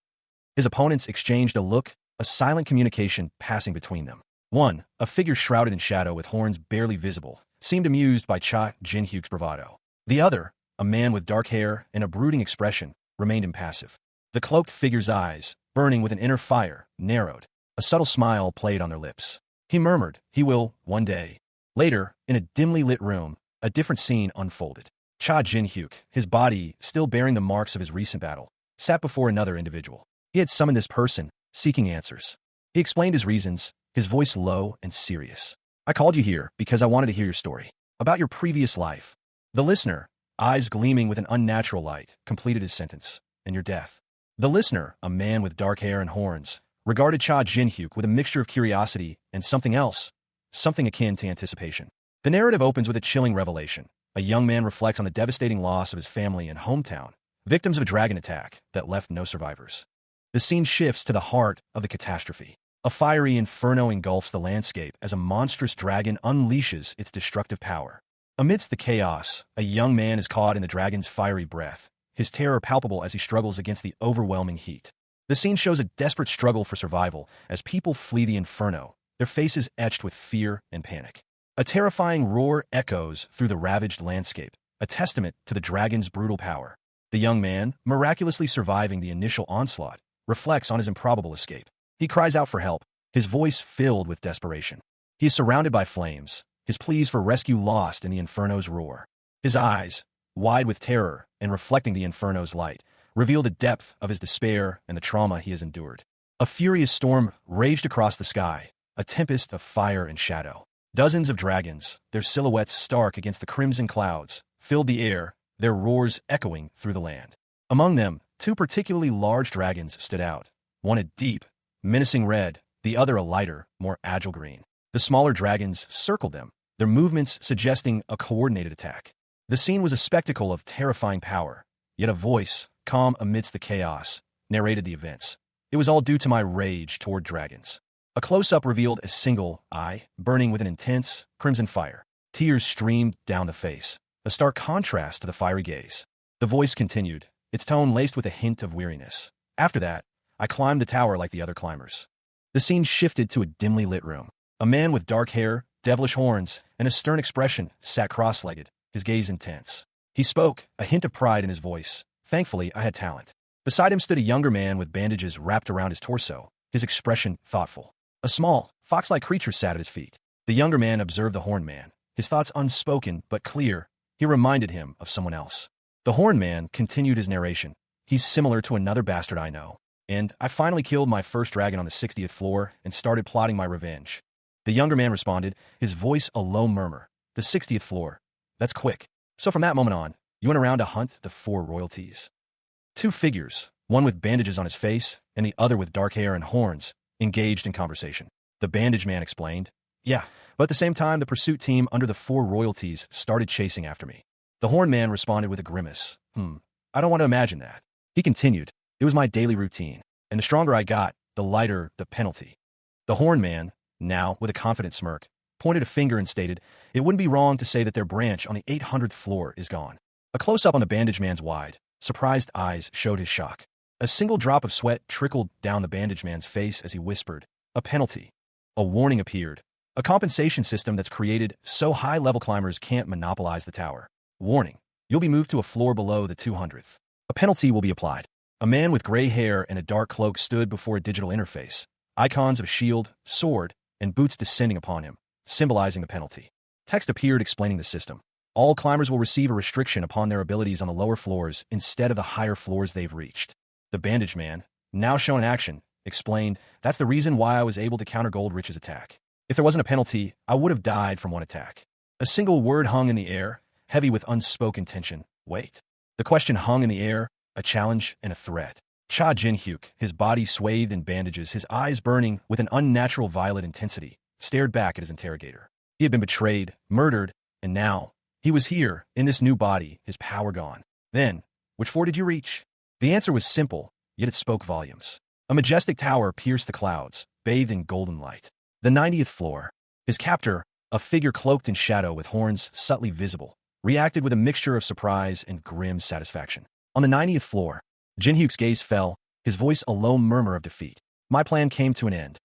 A: His opponents exchanged a look, a silent communication passing between them. One, a figure shrouded in shadow with horns barely visible, seemed amused by Cha Jin-hyuk's bravado. The other, a man with dark hair and a brooding expression, remained impassive. The cloaked figure's eyes, burning with an inner fire, narrowed. A subtle smile played on their lips. He murmured, "He will, one day." Later, in a dimly lit room, a different scene unfolded. Cha Jin-hyuk, his body still bearing the marks of his recent battle, sat before another individual. He had summoned this person, seeking answers. He explained his reasons, his voice low and serious. I called you here because I wanted to hear your story. About your previous life. The listener, eyes gleaming with an unnatural light, completed his sentence. And your death. The listener, a man with dark hair and horns, regarded Cha Jin-hyuk with a mixture of curiosity and something else, something akin to anticipation. The narrative opens with a chilling revelation. A young man reflects on the devastating loss of his family and hometown, victims of a dragon attack that left no survivors. The scene shifts to the heart of the catastrophe. A fiery inferno engulfs the landscape as a monstrous dragon unleashes its destructive power. Amidst the chaos, a young man is caught in the dragon's fiery breath, his terror palpable as he struggles against the overwhelming heat. The scene shows a desperate struggle for survival as people flee the inferno, their faces etched with fear and panic. A terrifying roar echoes through the ravaged landscape, a testament to the dragon's brutal power. The young man, miraculously surviving the initial onslaught, reflects on his improbable escape. He cries out for help, his voice filled with desperation. He is surrounded by flames, his pleas for rescue lost in the inferno's roar. His eyes, wide with terror and reflecting the inferno's light, reveal the depth of his despair and the trauma he has endured. A furious storm raged across the sky, a tempest of fire and shadow. Dozens of dragons, their silhouettes stark against the crimson clouds, filled the air, their roars echoing through the land. Among them, two particularly large dragons stood out, one a deep, menacing red, the other a lighter, more agile green. The smaller dragons circled them, their movements suggesting a coordinated attack. The scene was a spectacle of terrifying power, yet a voice, calm amidst the chaos, narrated the events. It was all due to my rage toward dragons. A close-up revealed a single eye, burning with an intense, crimson fire. Tears streamed down the face, a stark contrast to the fiery gaze. The voice continued, its tone laced with a hint of weariness. After that, I climbed the tower like the other climbers. The scene shifted to a dimly lit room. A man with dark hair, devilish horns, and a stern expression sat cross-legged, his gaze intense. He spoke, a hint of pride in his voice. Thankfully, I had talent. Beside him stood a younger man with bandages wrapped around his torso, his expression thoughtful. A small, fox-like creature sat at his feet. The younger man observed the horned man, his thoughts unspoken but clear. He reminded him of someone else. The horned man continued his narration. He's similar to another bastard I know. And I finally killed my first dragon on the 60th floor and started plotting my revenge. The younger man responded, his voice a low murmur. The 60th floor. That's quick. So from that moment on, you went around to hunt the 4 royalties. Two figures, one with bandages on his face and the other with dark hair and horns, engaged in conversation. The bandage man explained, yeah, but at the same time the pursuit team under the 4 royalties started chasing after me. The horned man responded with a grimace. I don't want to imagine that. He continued, it was my daily routine, and the stronger I got, the lighter the penalty. The horned man, now with a confident smirk, pointed a finger and stated, it wouldn't be wrong to say that their branch on the 800th floor is gone. A close-up on the bandage man's wide, surprised eyes showed his shock. A single drop of sweat trickled down the bandage man's face as he whispered, a penalty. A warning appeared, a compensation system that's created so high-level climbers can't monopolize the tower. Warning, you'll be moved to a floor below the 200th. A penalty will be applied. A man with gray hair and a dark cloak stood before a digital interface, icons of shield, sword, and boots descending upon him, symbolizing the penalty. Text appeared explaining the system. All climbers will receive a restriction upon their abilities on the lower floors instead of the higher floors they've reached. The bandage man, now shown in action, explained, that's the reason why I was able to counter Goldrich's attack. If there wasn't a penalty, I would have died from one attack. A single word hung in the air, heavy with unspoken tension. Wait. The question hung in the air, a challenge and a threat. Cha Jin-hyuk, his body swathed in bandages, his eyes burning with an unnatural violet intensity, stared back at his interrogator. He had been betrayed, murdered, and now, he was here, in this new body, his power gone. Then, which floor did you reach? The answer was simple, yet it spoke volumes. A majestic tower pierced the clouds, bathed in golden light. The 90th floor. His captor, a figure cloaked in shadow with horns subtly visible, reacted with a mixture of surprise and grim satisfaction. On the 90th floor, Jin-hyuk's gaze fell, his voice a low murmur of defeat. My plan came to an end.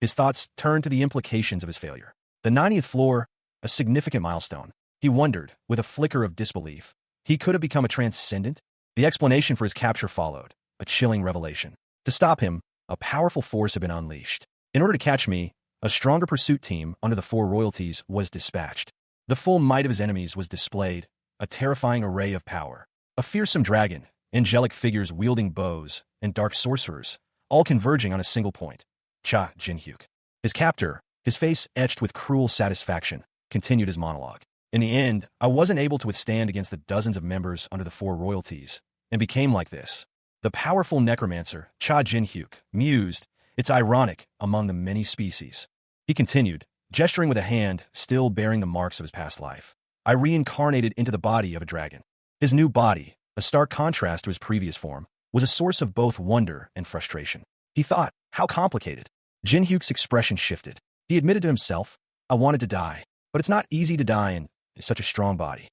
A: His thoughts turned to the implications of his failure. The 90th floor, a significant milestone. He wondered, with a flicker of disbelief. He could have become a transcendent? The explanation for his capture followed, a chilling revelation. To stop him, a powerful force had been unleashed. In order to catch me, a stronger pursuit team under the 4 royalties was dispatched. The full might of his enemies was displayed, a terrifying array of power. A fearsome dragon, angelic figures wielding bows, and dark sorcerers, all converging on a single point. Cha Jin-hyuk. His captor, His face etched with cruel satisfaction, continued his monologue. In the end, I wasn't able to withstand against the dozens of members under the four royalties, and became like this. The powerful necromancer, Cha Jin-hyuk, mused, "It's ironic among the many species." He continued, gesturing with a hand still bearing the marks of his past life. I reincarnated into the body of a dragon. His new body, a stark contrast to his previous form, was a source of both wonder and frustration. He thought, how complicated. Jin-hyuk's expression shifted. He admitted to himself, I wanted to die, but it's not easy to die in such a strong body.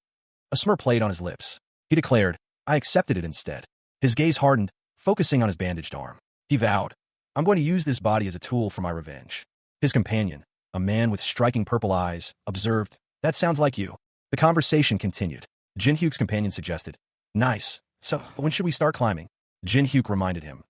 A: A smirk played on his lips. He declared, I accepted it instead. His gaze hardened, focusing on his bandaged arm. He vowed, I'm going to use this body as a tool for my revenge. His companion, a man with striking purple eyes, observed, that sounds like you. The conversation continued. Jin-hyuk's companion suggested, nice, so when should we start climbing? Jin-hyuk reminded him,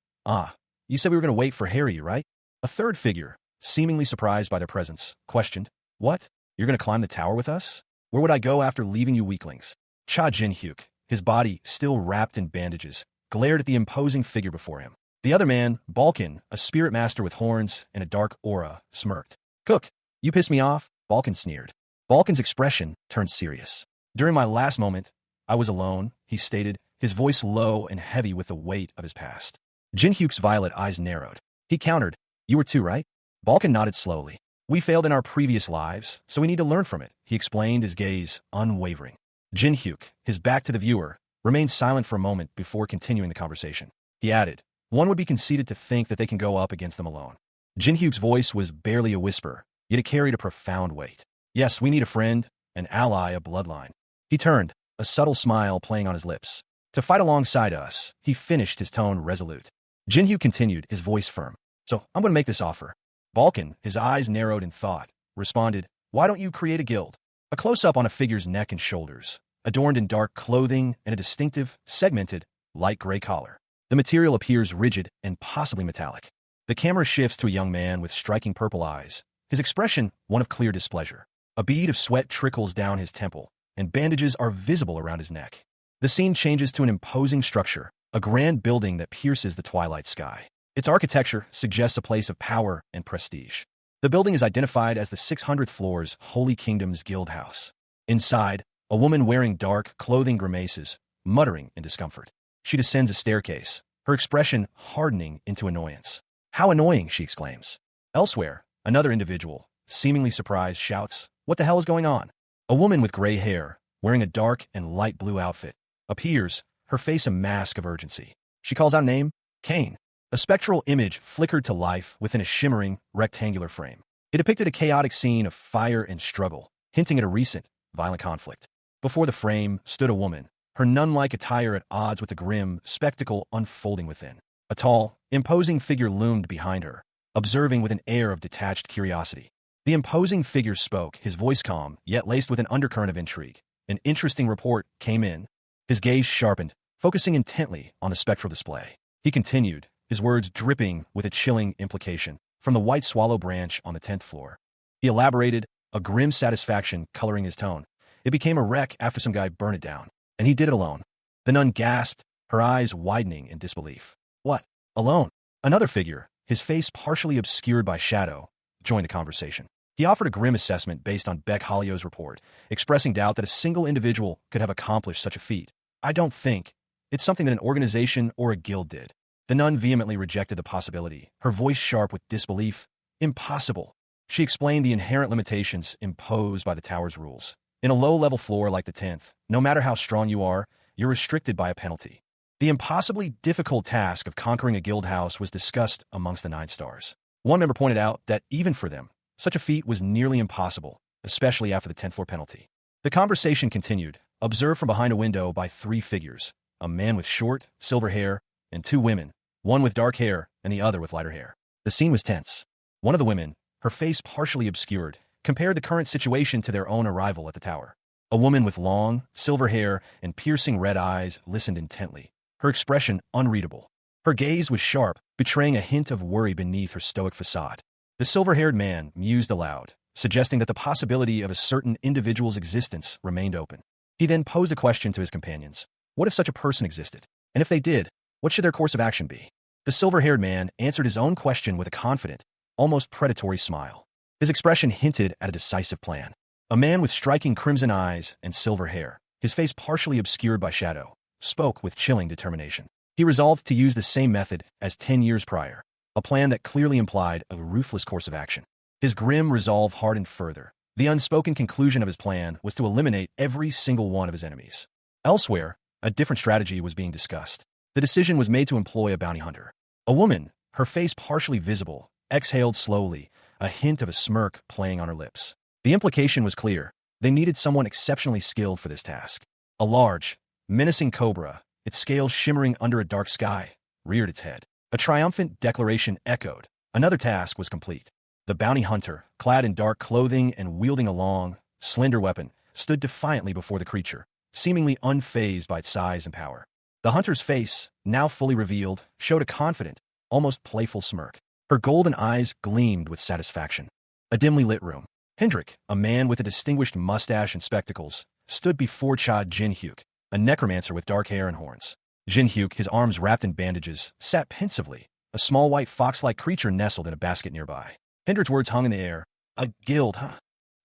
A: you said we were going to wait for Harry, right? A third figure, seemingly surprised by their presence, questioned, what? You're going to climb the tower with us? Where would I go after leaving you weaklings? Cha Jin-hyuk, his body still wrapped in bandages, glared at the imposing figure before him. The other man, Balkan, a spirit master with horns and a dark aura, smirked. Cook, you pissed me off, Balkan sneered. Balkan's expression turned serious. During my last moment, I was alone, he stated, his voice low and heavy with the weight of his past. Jin-hyuk's violet eyes narrowed. He countered, you were too, right? Balkan nodded slowly. We failed in our previous lives, so we need to learn from it, he explained, his gaze unwavering. Jin-hyuk, his back to the viewer, remained silent for a moment before continuing the conversation. He added, one would be conceited to think that they can go up against them alone. Jin-hyuk's voice was barely a whisper, yet it carried a profound weight. Yes, we need a friend, an ally, a bloodline. He turned, a subtle smile playing on his lips. To fight alongside us, he finished, his tone resolute. Jin-hyuk continued, his voice firm. So, I'm going to make this offer. Balkan, his eyes narrowed in thought, responded, why don't you create a guild? A close-up on a figure's neck and shoulders, adorned in dark clothing and a distinctive, segmented, light gray collar. The material appears rigid and possibly metallic. The camera shifts to a young man with striking purple eyes, his expression one of clear displeasure. A bead of sweat trickles down his temple, and bandages are visible around his neck. The scene changes to an imposing structure, a grand building that pierces the twilight sky. Its architecture suggests a place of power and prestige. The building is identified as the 600th floor's Holy Kingdom's Guild House. Inside, a woman wearing dark clothing grimaces, muttering in discomfort. She descends a staircase, her expression hardening into annoyance. How annoying, she exclaims. Elsewhere, another individual, seemingly surprised, shouts, what the hell is going on? A woman with gray hair, wearing a dark and light blue outfit, appears, her face a mask of urgency. She calls out a name, Kane. A spectral image flickered to life within a shimmering, rectangular frame. It depicted a chaotic scene of fire and struggle, hinting at a recent, violent conflict. Before the frame stood a woman, her nun-like attire at odds with the grim spectacle unfolding within. A tall, imposing figure loomed behind her, observing with an air of detached curiosity. The imposing figure spoke, his voice calm, yet laced with an undercurrent of intrigue. An interesting report came in. His gaze sharpened, focusing intently on the spectral display. He continued, his words dripping with a chilling implication, from the white swallow branch on the 10th floor. He elaborated, a grim satisfaction coloring his tone. It became a wreck after some guy burned it down, and he did it alone. The nun gasped, her eyes widening in disbelief. What? Alone? Another figure, his face partially obscured by shadow, joined the conversation. He offered a grim assessment based on Beck Hollio's report, expressing doubt that a single individual could have accomplished such a feat. I don't think. It's something that an organization or a guild did. The nun vehemently rejected the possibility, her voice sharp with disbelief. Impossible. She explained the inherent limitations imposed by the tower's rules. In a low-level floor like the 10th, no matter how strong you are, you're restricted by a penalty. The impossibly difficult task of conquering a guild house was discussed amongst the 9 stars. One member pointed out that even for them, such a feat was nearly impossible, especially after the 10th floor penalty. The conversation continued, observed from behind a window by 3 figures, a man with short, silver hair, and 2 women, one with dark hair and the other with lighter hair. The scene was tense. One of the women, her face partially obscured, compared the current situation to their own arrival at the tower. A woman with long, silver hair and piercing red eyes listened intently, her expression unreadable. Her gaze was sharp, betraying a hint of worry beneath her stoic facade. The silver-haired man mused aloud, suggesting that the possibility of a certain individual's existence remained open. He then posed a question to his companions. What if such a person existed? And if they did, what should their course of action be? The silver-haired man answered his own question with a confident, almost predatory smile. His expression hinted at a decisive plan. A man with striking crimson eyes and silver hair, his face partially obscured by shadow, spoke with chilling determination. He resolved to use the same method as 10 years prior, a plan that clearly implied a ruthless course of action. His grim resolve hardened further. The unspoken conclusion of his plan was to eliminate every single one of his enemies. Elsewhere, a different strategy was being discussed. The decision was made to employ a bounty hunter. A woman, her face partially visible, exhaled slowly, a hint of a smirk playing on her lips. The implication was clear. They needed someone exceptionally skilled for this task. A large, menacing cobra, its scales shimmering under a dark sky, reared its head. A triumphant declaration echoed. Another task was complete. The bounty hunter, clad in dark clothing and wielding a long, slender weapon, stood defiantly before the creature, seemingly unfazed by its size and power. The hunter's face, now fully revealed, showed a confident, almost playful smirk. Her golden eyes gleamed with satisfaction. A dimly lit room. Hendrik, a man with a distinguished mustache and spectacles, stood before Cha Jin-hyuk, a necromancer with dark hair and horns. Jin-hyuk, his arms wrapped in bandages, sat pensively. A small white fox-like creature nestled in a basket nearby. Hendrik's words hung in the air. A guild, huh?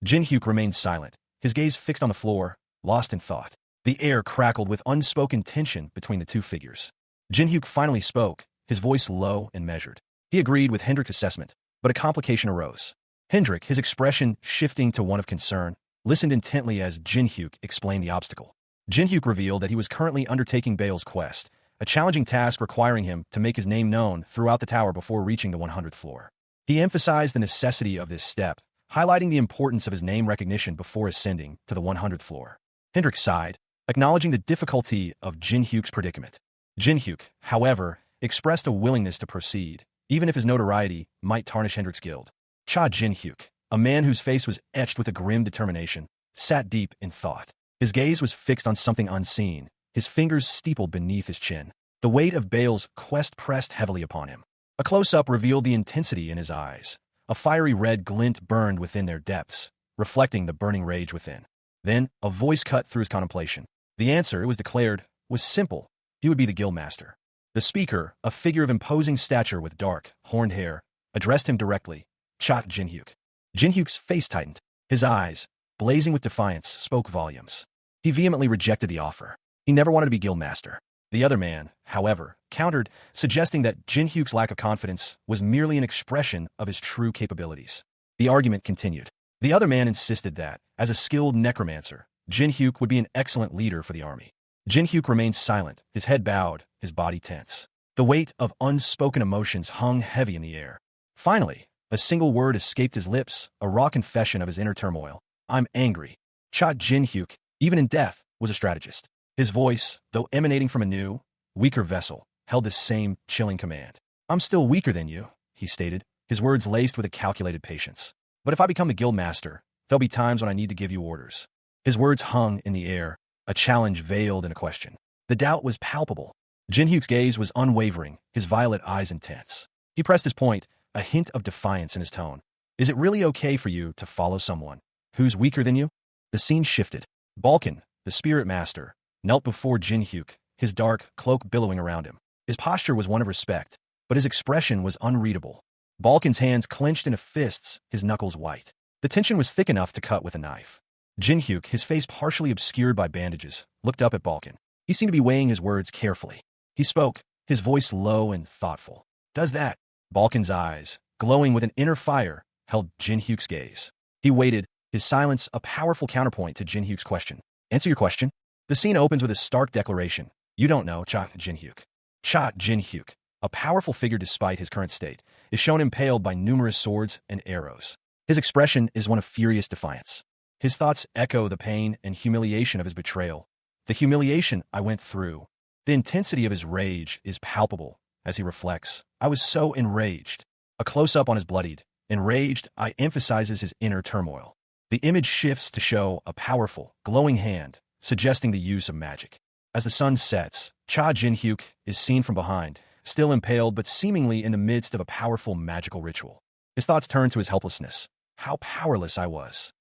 A: Jin-hyuk remained silent, his gaze fixed on the floor, lost in thought. The air crackled with unspoken tension between the two figures. Jin-hyuk finally spoke, his voice low and measured. He agreed with Hendrik's assessment, but a complication arose. Hendrik, his expression shifting to one of concern, listened intently as Jin-hyuk explained the obstacle. Jin-hyuk revealed that he was currently undertaking Bale's quest, a challenging task requiring him to make his name known throughout the tower before reaching the 100th floor. He emphasized the necessity of this step, highlighting the importance of his name recognition before ascending to the 100th floor. Hendrik sighed, acknowledging the difficulty of Jin-hyuk's predicament. Jin-hyuk, however, expressed a willingness to proceed, even if his notoriety might tarnish Hendrik's guild. Cha Jin-hyuk, a man whose face was etched with a grim determination, sat deep in thought. His gaze was fixed on something unseen, his fingers steepled beneath his chin. The weight of Bale's quest pressed heavily upon him. A close-up revealed the intensity in his eyes. A fiery red glint burned within their depths, reflecting the burning rage within. Then, a voice cut through his contemplation. The answer, it was declared, was simple. He would be the guildmaster. The speaker, a figure of imposing stature with dark, horned hair, addressed him directly. Cha Jin-hyuk. Jin-hyuk's face tightened. His eyes, blazing with defiance, spoke volumes. He vehemently rejected the offer. He never wanted to be guildmaster. The other man, however, countered, suggesting that Jin-hyuk's lack of confidence was merely an expression of his true capabilities. The argument continued. The other man insisted that, as a skilled necromancer, Jin-hyuk would be an excellent leader for the army. Jin-hyuk remained silent, his head bowed, his body tense. The weight of unspoken emotions hung heavy in the air. Finally, a single word escaped his lips, a raw confession of his inner turmoil. I'm angry. Cha Jin-hyuk, even in death, was a strategist. His voice, though emanating from a new, weaker vessel, held the same chilling command. I'm still weaker than you, he stated, his words laced with a calculated patience. But if I become the guildmaster, there'll be times when I need to give you orders. His words hung in the air, a challenge veiled in a question. The doubt was palpable. Jin-hyuk's gaze was unwavering, his violet eyes intense. He pressed his point, a hint of defiance in his tone. Is it really okay for you to follow someone who's weaker than you? The scene shifted. Balkan, the spirit master, knelt before Jin-hyuk, his dark cloak billowing around him. His posture was one of respect, but his expression was unreadable. Balkan's hands clenched into fists, his knuckles white. The tension was thick enough to cut with a knife. Jin-hyuk, his face partially obscured by bandages, looked up at Balkan. He seemed to be weighing his words carefully. He spoke, his voice low and thoughtful. Does that? Balkan's eyes, glowing with an inner fire, held Jin-hyuk's gaze. He waited, his silence a powerful counterpoint to Jin-hyuk's question. Answer your question? The scene opens with a stark declaration. You don't know Cha Jin-hyuk. Cha Jin-hyuk, a powerful figure despite his current state, is shown impaled by numerous swords and arrows. His expression is one of furious defiance. His thoughts echo the pain and humiliation of his betrayal. The humiliation I went through. The intensity of his rage is palpable as he reflects. I was so enraged. A close-up on his bloodied, enraged eye emphasizes his inner turmoil. The image shifts to show a powerful, glowing hand, suggesting the use of magic. As the sun sets, Cha Jin-hyuk is seen from behind, still impaled but seemingly in the midst of a powerful magical ritual. His thoughts turn to his helplessness. How powerless I was.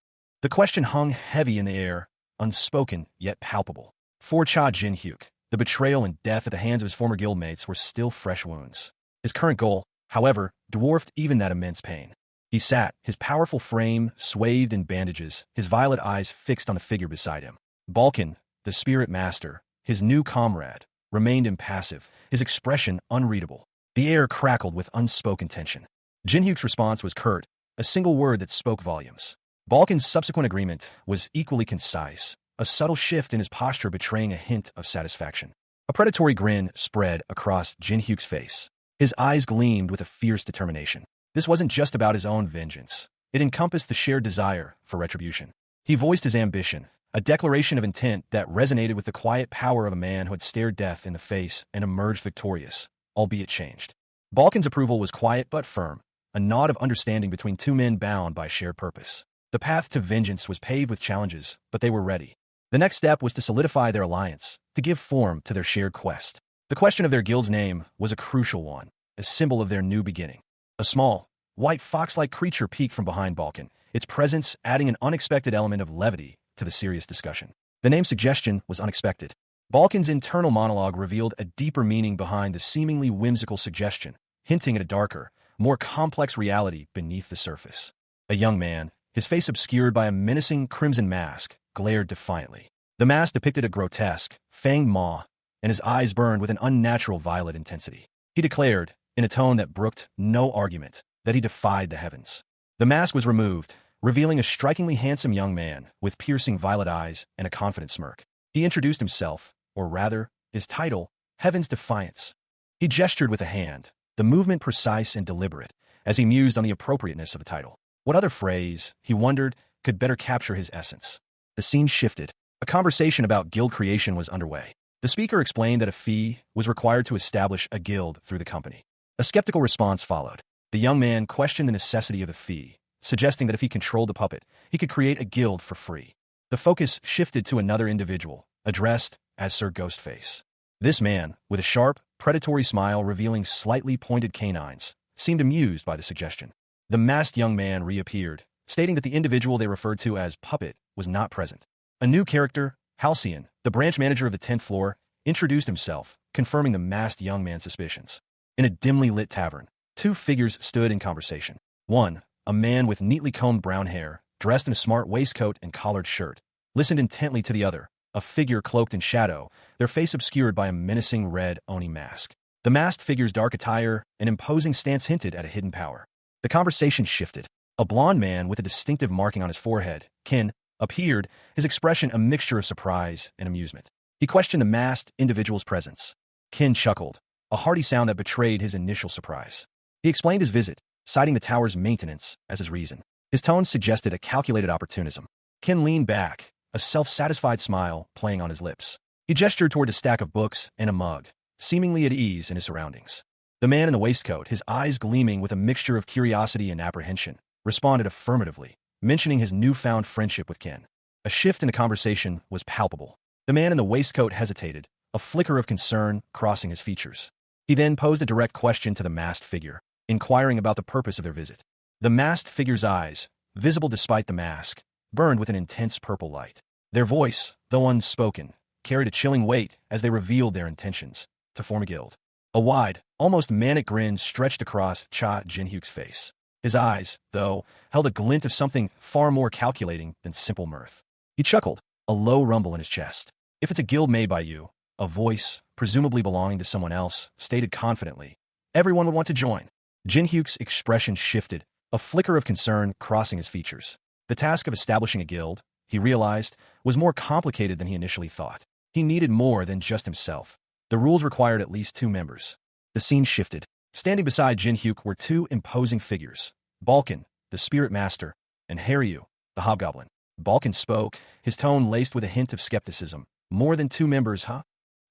A: The question hung heavy in the air, unspoken yet palpable. For Cha Jin-hyuk, the betrayal and death at the hands of his former guildmates were still fresh wounds. His current goal, however, dwarfed even that immense pain. He sat, his powerful frame swathed in bandages, his violet eyes fixed on the figure beside him. Balkan, the spirit master, his new comrade, remained impassive, his expression unreadable. The air crackled with unspoken tension. Jinhyuk's response was curt, a single word that spoke volumes. Balkan's subsequent agreement was equally concise, a subtle shift in his posture betraying a hint of satisfaction. A predatory grin spread across Jinhyuk's face. His eyes gleamed with a fierce determination. This wasn't just about his own vengeance. It encompassed the shared desire for retribution. He voiced his ambition, a declaration of intent that resonated with the quiet power of a man who had stared death in the face and emerged victorious, albeit changed. Balkan's approval was quiet but firm, a nod of understanding between two men bound by shared purpose. The path to vengeance was paved with challenges, but they were ready. The next step was to solidify their alliance, to give form to their shared quest. The question of their guild's name was a crucial one, a symbol of their new beginning. A small, white fox-like creature peeked from behind Balkan, its presence adding an unexpected element of levity to the serious discussion. The name suggestion was unexpected. Balkan's internal monologue revealed a deeper meaning behind the seemingly whimsical suggestion, hinting at a darker, more complex reality beneath the surface. A young man, his face obscured by a menacing crimson mask, glared defiantly. The mask depicted a grotesque, fanged maw, and his eyes burned with an unnatural violet intensity. He declared, in a tone that brooked no argument, that he defied the heavens. The mask was removed, revealing a strikingly handsome young man with piercing violet eyes and a confident smirk. He introduced himself, or rather, his title, Heaven's Defiance. He gestured with a hand, the movement precise and deliberate, as he mused on the appropriateness of the title. What other phrase, he wondered, could better capture his essence? The scene shifted. A conversation about guild creation was underway. The speaker explained that a fee was required to establish a guild through the company. A skeptical response followed. The young man questioned the necessity of the fee, suggesting that if he controlled the puppet, he could create a guild for free. The focus shifted to another individual, addressed as Sir Ghostface. This man, with a sharp, predatory smile revealing slightly pointed canines, seemed amused by the suggestion. The masked young man reappeared, stating that the individual they referred to as Puppet was not present. A new character, Halcyon, the branch manager of the 10th floor, introduced himself, confirming the masked young man's suspicions. In a dimly lit tavern, two figures stood in conversation. One, a man with neatly combed brown hair, dressed in a smart waistcoat and collared shirt, listened intently to the other, a figure cloaked in shadow, their face obscured by a menacing red Oni mask. The masked figure's dark attire and imposing stance hinted at a hidden power. The conversation shifted. A blond man with a distinctive marking on his forehead, Ken, appeared, his expression a mixture of surprise and amusement. He questioned the masked individual's presence. Ken chuckled, a hearty sound that betrayed his initial surprise. He explained his visit, citing the tower's maintenance as his reason. His tone suggested a calculated opportunism. Ken leaned back, a self-satisfied smile playing on his lips. He gestured toward a stack of books and a mug, seemingly at ease in his surroundings. The man in the waistcoat, his eyes gleaming with a mixture of curiosity and apprehension, responded affirmatively, mentioning his newfound friendship with Ken. A shift in the conversation was palpable. The man in the waistcoat hesitated, a flicker of concern crossing his features. He then posed a direct question to the masked figure, inquiring about the purpose of their visit. The masked figure's eyes, visible despite the mask, burned with an intense purple light. Their voice, though unspoken, carried a chilling weight as they revealed their intentions, to form a guild. A wide, almost manic grin stretched across Cha Jinhyuk's face. His eyes, though, held a glint of something far more calculating than simple mirth. He chuckled, a low rumble in his chest. If it's a guild made by you, a voice, presumably belonging to someone else, stated confidently, everyone would want to join. Jinhyuk's expression shifted, a flicker of concern crossing his features. The task of establishing a guild, he realized, was more complicated than he initially thought. He needed more than just himself. The rules required at least 2 members. The scene shifted. Standing beside Jinhyuk were 2 imposing figures, Balkan, the spirit master, and Haryu, the hobgoblin. Balkan spoke, his tone laced with a hint of skepticism. More than 2 members, huh?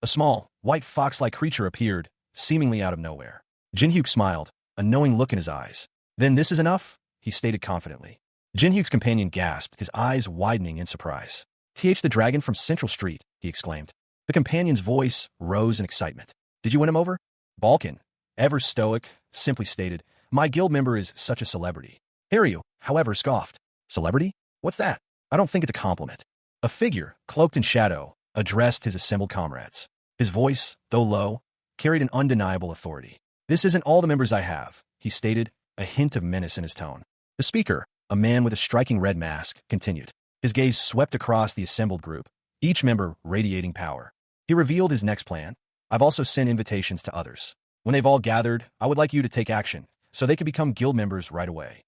A: A small, white fox-like creature appeared, seemingly out of nowhere. Jinhyuk smiled, a knowing look in his eyes. Then this is enough, he stated confidently. Jinhyuk's companion gasped, his eyes widening in surprise. The dragon from Central Street, he exclaimed. The companion's voice rose in excitement. Did you win him over? Balkan, ever stoic, simply stated, my guild member is such a celebrity. Haryu, however, scoffed. Celebrity? What's that? I don't think it's a compliment. A figure, cloaked in shadow, addressed his assembled comrades. His voice, though low, carried an undeniable authority. This isn't all the members I have, he stated, a hint of menace in his tone. The speaker, a man with a striking red mask, continued. His gaze swept across the assembled group, each member radiating power. He revealed his next plan. I've also sent invitations to others. When they've all gathered, I would like you to take action, so they can become guild members right away.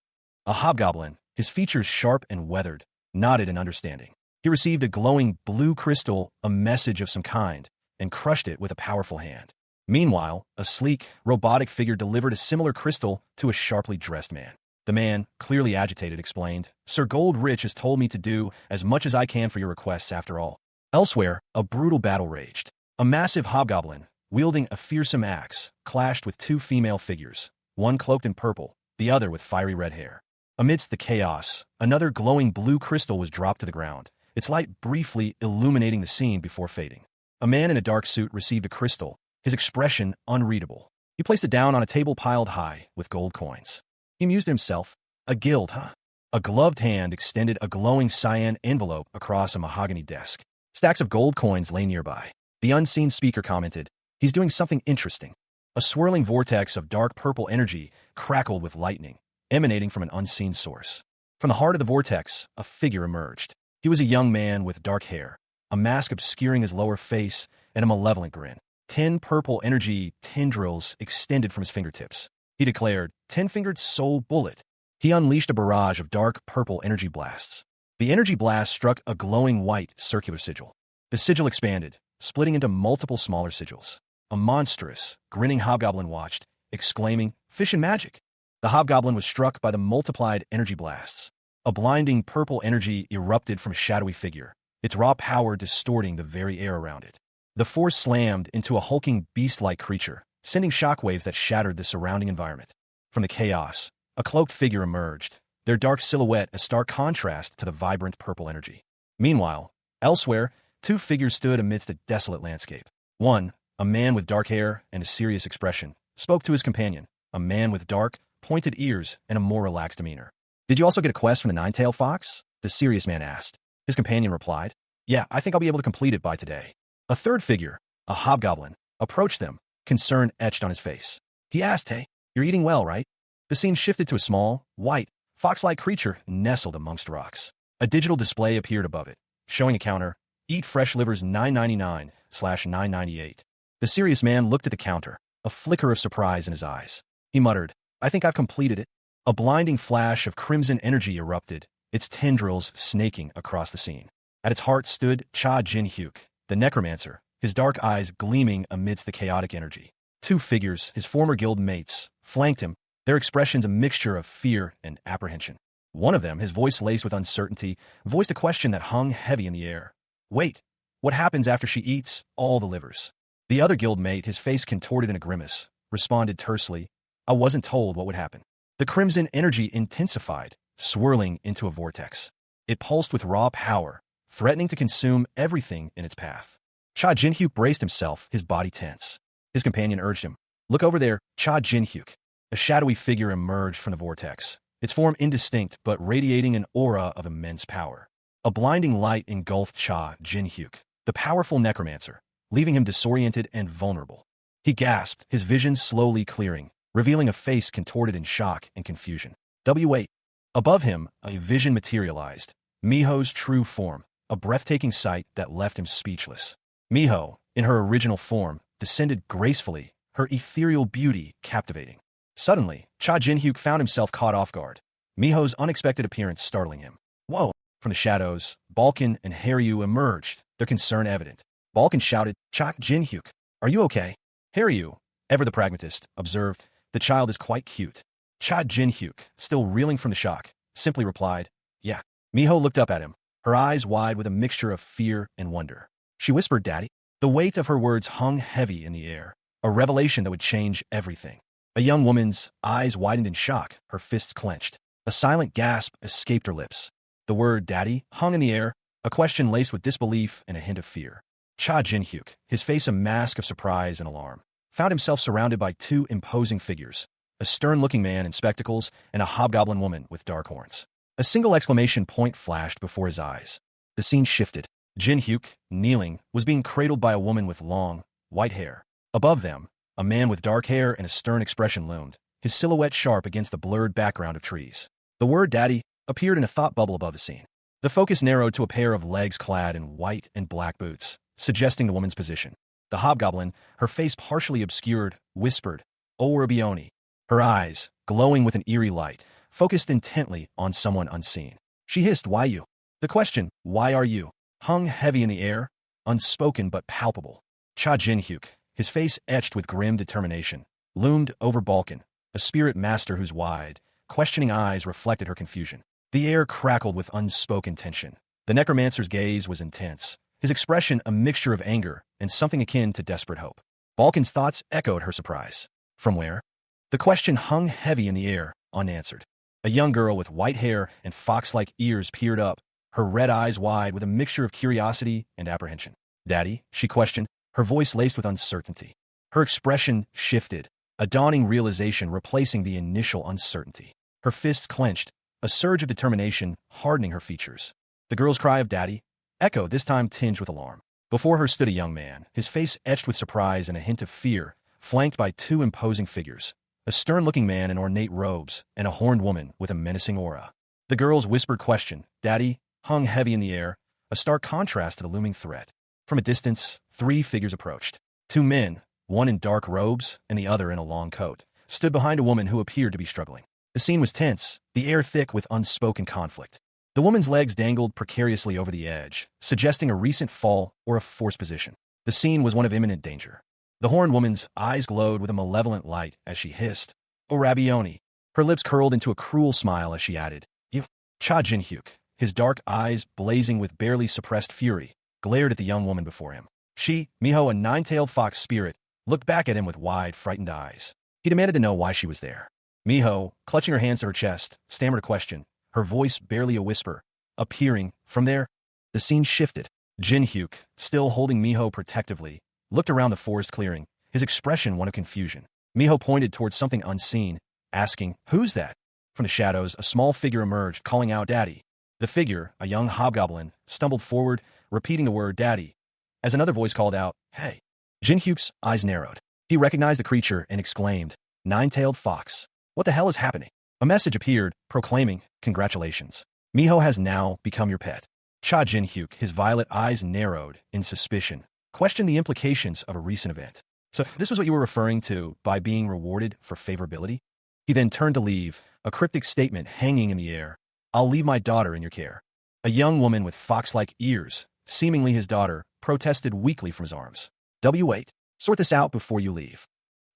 A: A hobgoblin, his features sharp and weathered, nodded in understanding. He received a glowing blue crystal, a message of some kind, and crushed it with a powerful hand. Meanwhile, a sleek, robotic figure delivered a similar crystal to a sharply dressed man. The man, clearly agitated, explained, Sir Goldrich has told me to do as much as I can for your requests after all. Elsewhere, a brutal battle raged. A massive hobgoblin, wielding a fearsome axe, clashed with two female figures, one cloaked in purple, the other with fiery red hair. Amidst the chaos, another glowing blue crystal was dropped to the ground, its light briefly illuminating the scene before fading. A man in a dark suit received a crystal, his expression unreadable. He placed it down on a table piled high with gold coins. He mused to himself, a guild, huh? A gloved hand extended a glowing cyan envelope across a mahogany desk. Stacks of gold coins lay nearby. The unseen speaker commented, he's doing something interesting. A swirling vortex of dark purple energy crackled with lightning, emanating from an unseen source. From the heart of the vortex, a figure emerged. He was a young man with dark hair, a mask obscuring his lower face, and a malevolent grin. 10 purple energy tendrils extended from his fingertips. He declared, 10-fingered soul bullet. He unleashed a barrage of dark purple energy blasts. The energy blast struck a glowing white circular sigil. The sigil expanded, splitting into multiple smaller sigils. A monstrous, grinning hobgoblin watched, exclaiming, fish and magic. The hobgoblin was struck by the multiplied energy blasts. A blinding purple energy erupted from a shadowy figure, its raw power distorting the very air around it. The force slammed into a hulking beast-like creature, sending shockwaves that shattered the surrounding environment. From the chaos, a cloaked figure emerged, their dark silhouette a stark contrast to the vibrant purple energy. Meanwhile, elsewhere, two figures stood amidst a desolate landscape. One, a man with dark hair and a serious expression, spoke to his companion, a man with dark, pointed ears and a more relaxed demeanor. Did you also get a quest from the Nine-Tailed Fox? The serious man asked. His companion replied, Yeah, I think I'll be able to complete it by today. A third figure, a hobgoblin, approached them, concern etched on his face. He asked, Hey, you're eating well, right? The scene shifted to a small, white, fox-like creature nestled amongst rocks. A digital display appeared above it, showing a counter, Eat fresh livers $9.99/$9.98. The serious man looked at the counter, a flicker of surprise in his eyes. He muttered, I think I've completed it. A blinding flash of crimson energy erupted, its tendrils snaking across the scene. At its heart stood Cha Jin-hyuk, the necromancer, his dark eyes gleaming amidst the chaotic energy. Two figures, his former guild mates, flanked him, their expressions a mixture of fear and apprehension. One of them, his voice laced with uncertainty, voiced a question that hung heavy in the air. Wait, what happens after she eats all the livers? The other guild mate, his face contorted in a grimace, responded tersely, I wasn't told what would happen. The crimson energy intensified, swirling into a vortex. It pulsed with raw power, threatening to consume everything in its path. Cha Jin-hyuk braced himself, his body tense. His companion urged him, Look over there, Cha Jin-hyuk. A shadowy figure emerged from the vortex, its form indistinct but radiating an aura of immense power. A blinding light engulfed Cha Jin-hyuk, the powerful necromancer, leaving him disoriented and vulnerable. He gasped, his vision slowly clearing, revealing a face contorted in shock and confusion. W8. Above him, a vision materialized, Miho's true form, a breathtaking sight that left him speechless. Miho, in her original form, descended gracefully, her ethereal beauty captivating. Suddenly, Cha Jin-hyuk found himself caught off guard, Miho's unexpected appearance startling him. Whoa! From the shadows, Balkan and Haryu emerged, their concern evident. Balkan shouted, Cha Jin-hyuk, are you okay? Haryu, ever the pragmatist, observed, the child is quite cute. Cha Jin-hyuk, still reeling from the shock, simply replied, Yeah. Miho looked up at him, her eyes wide with a mixture of fear and wonder. She whispered, Daddy. The weight of her words hung heavy in the air, a revelation that would change everything. A young woman's eyes widened in shock, her fists clenched. A silent gasp escaped her lips. The word Daddy hung in the air, a question laced with disbelief and a hint of fear. Cha Jin-hyuk, his face a mask of surprise and alarm, found himself surrounded by two imposing figures, a stern-looking man in spectacles and a hobgoblin woman with dark horns. A single exclamation point flashed before his eyes. The scene shifted. Jin-hyuk, kneeling, was being cradled by a woman with long, white hair. Above them, a man with dark hair and a stern expression loomed, his silhouette sharp against the blurred background of trees. The word daddy appeared in a thought bubble above the scene. The focus narrowed to a pair of legs clad in white and black boots, suggesting the woman's position. The hobgoblin, her face partially obscured, whispered, "O Rabioni." Her eyes, glowing with an eerie light, focused intently on someone unseen. She hissed, "Why you?" The question, "Why are you?" hung heavy in the air, unspoken but palpable. Cha Jin-hyuk, his face etched with grim determination, loomed over Balkan, a spirit master whose wide, questioning eyes reflected her confusion. The air crackled with unspoken tension. The necromancer's gaze was intense, his expression a mixture of anger and something akin to desperate hope. Balkan's thoughts echoed her surprise. From where? The question hung heavy in the air, unanswered. A young girl with white hair and fox-like ears peered up, her red eyes wide with a mixture of curiosity and apprehension. "Daddy?" she questioned, her voice laced with uncertainty. Her expression shifted, a dawning realization replacing the initial uncertainty. Her fists clenched, a surge of determination hardening her features. The girl's cry of "Daddy" echoed, this time tinged with alarm. Before her stood a young man, his face etched with surprise and a hint of fear, flanked by two imposing figures, a stern-looking man in ornate robes and a horned woman with a menacing aura. The girl's whispered question, "Daddy," hung heavy in the air, a stark contrast to the looming threat. From a distance, three figures approached. Two men, one in dark robes and the other in a long coat, stood behind a woman who appeared to be struggling. The scene was tense, the air thick with unspoken conflict. The woman's legs dangled precariously over the edge, suggesting a recent fall or a forced position. The scene was one of imminent danger. The horned woman's eyes glowed with a malevolent light as she hissed, "O Rabioni." Her lips curled into a cruel smile as she added, "You." Cha Jin-hyuk, his dark eyes blazing with barely suppressed fury, glared at the young woman before him. She, Miho, a nine-tailed fox spirit, looked back at him with wide, frightened eyes. He demanded to know why she was there. Miho, clutching her hands to her chest, stammered a question, her voice barely a whisper. Appearing from there, the scene shifted. Jin-hyuk, still holding Miho protectively, looked around the forest clearing, his expression one of confusion. Miho pointed towards something unseen, asking, "Who's that?" From the shadows, a small figure emerged, calling out, "Daddy." The figure, a young hobgoblin, stumbled forward, repeating the word "Daddy," as another voice called out, "Hey." Jin-hyuk's eyes narrowed. He recognized the creature and exclaimed, "Nine-tailed fox. What the hell is happening?" A message appeared, proclaiming, "Congratulations. Miho has now become your pet." Cha Jin-hyuk, his violet eyes narrowed in suspicion, questioned the implications of a recent event. "So this was what you were referring to by being rewarded for favorability?" He then turned to leave, a cryptic statement hanging in the air. "I'll leave my daughter in your care." A young woman with fox-like ears, seemingly his daughter, protested weakly from his arms. "Wait. Sort this out before you leave."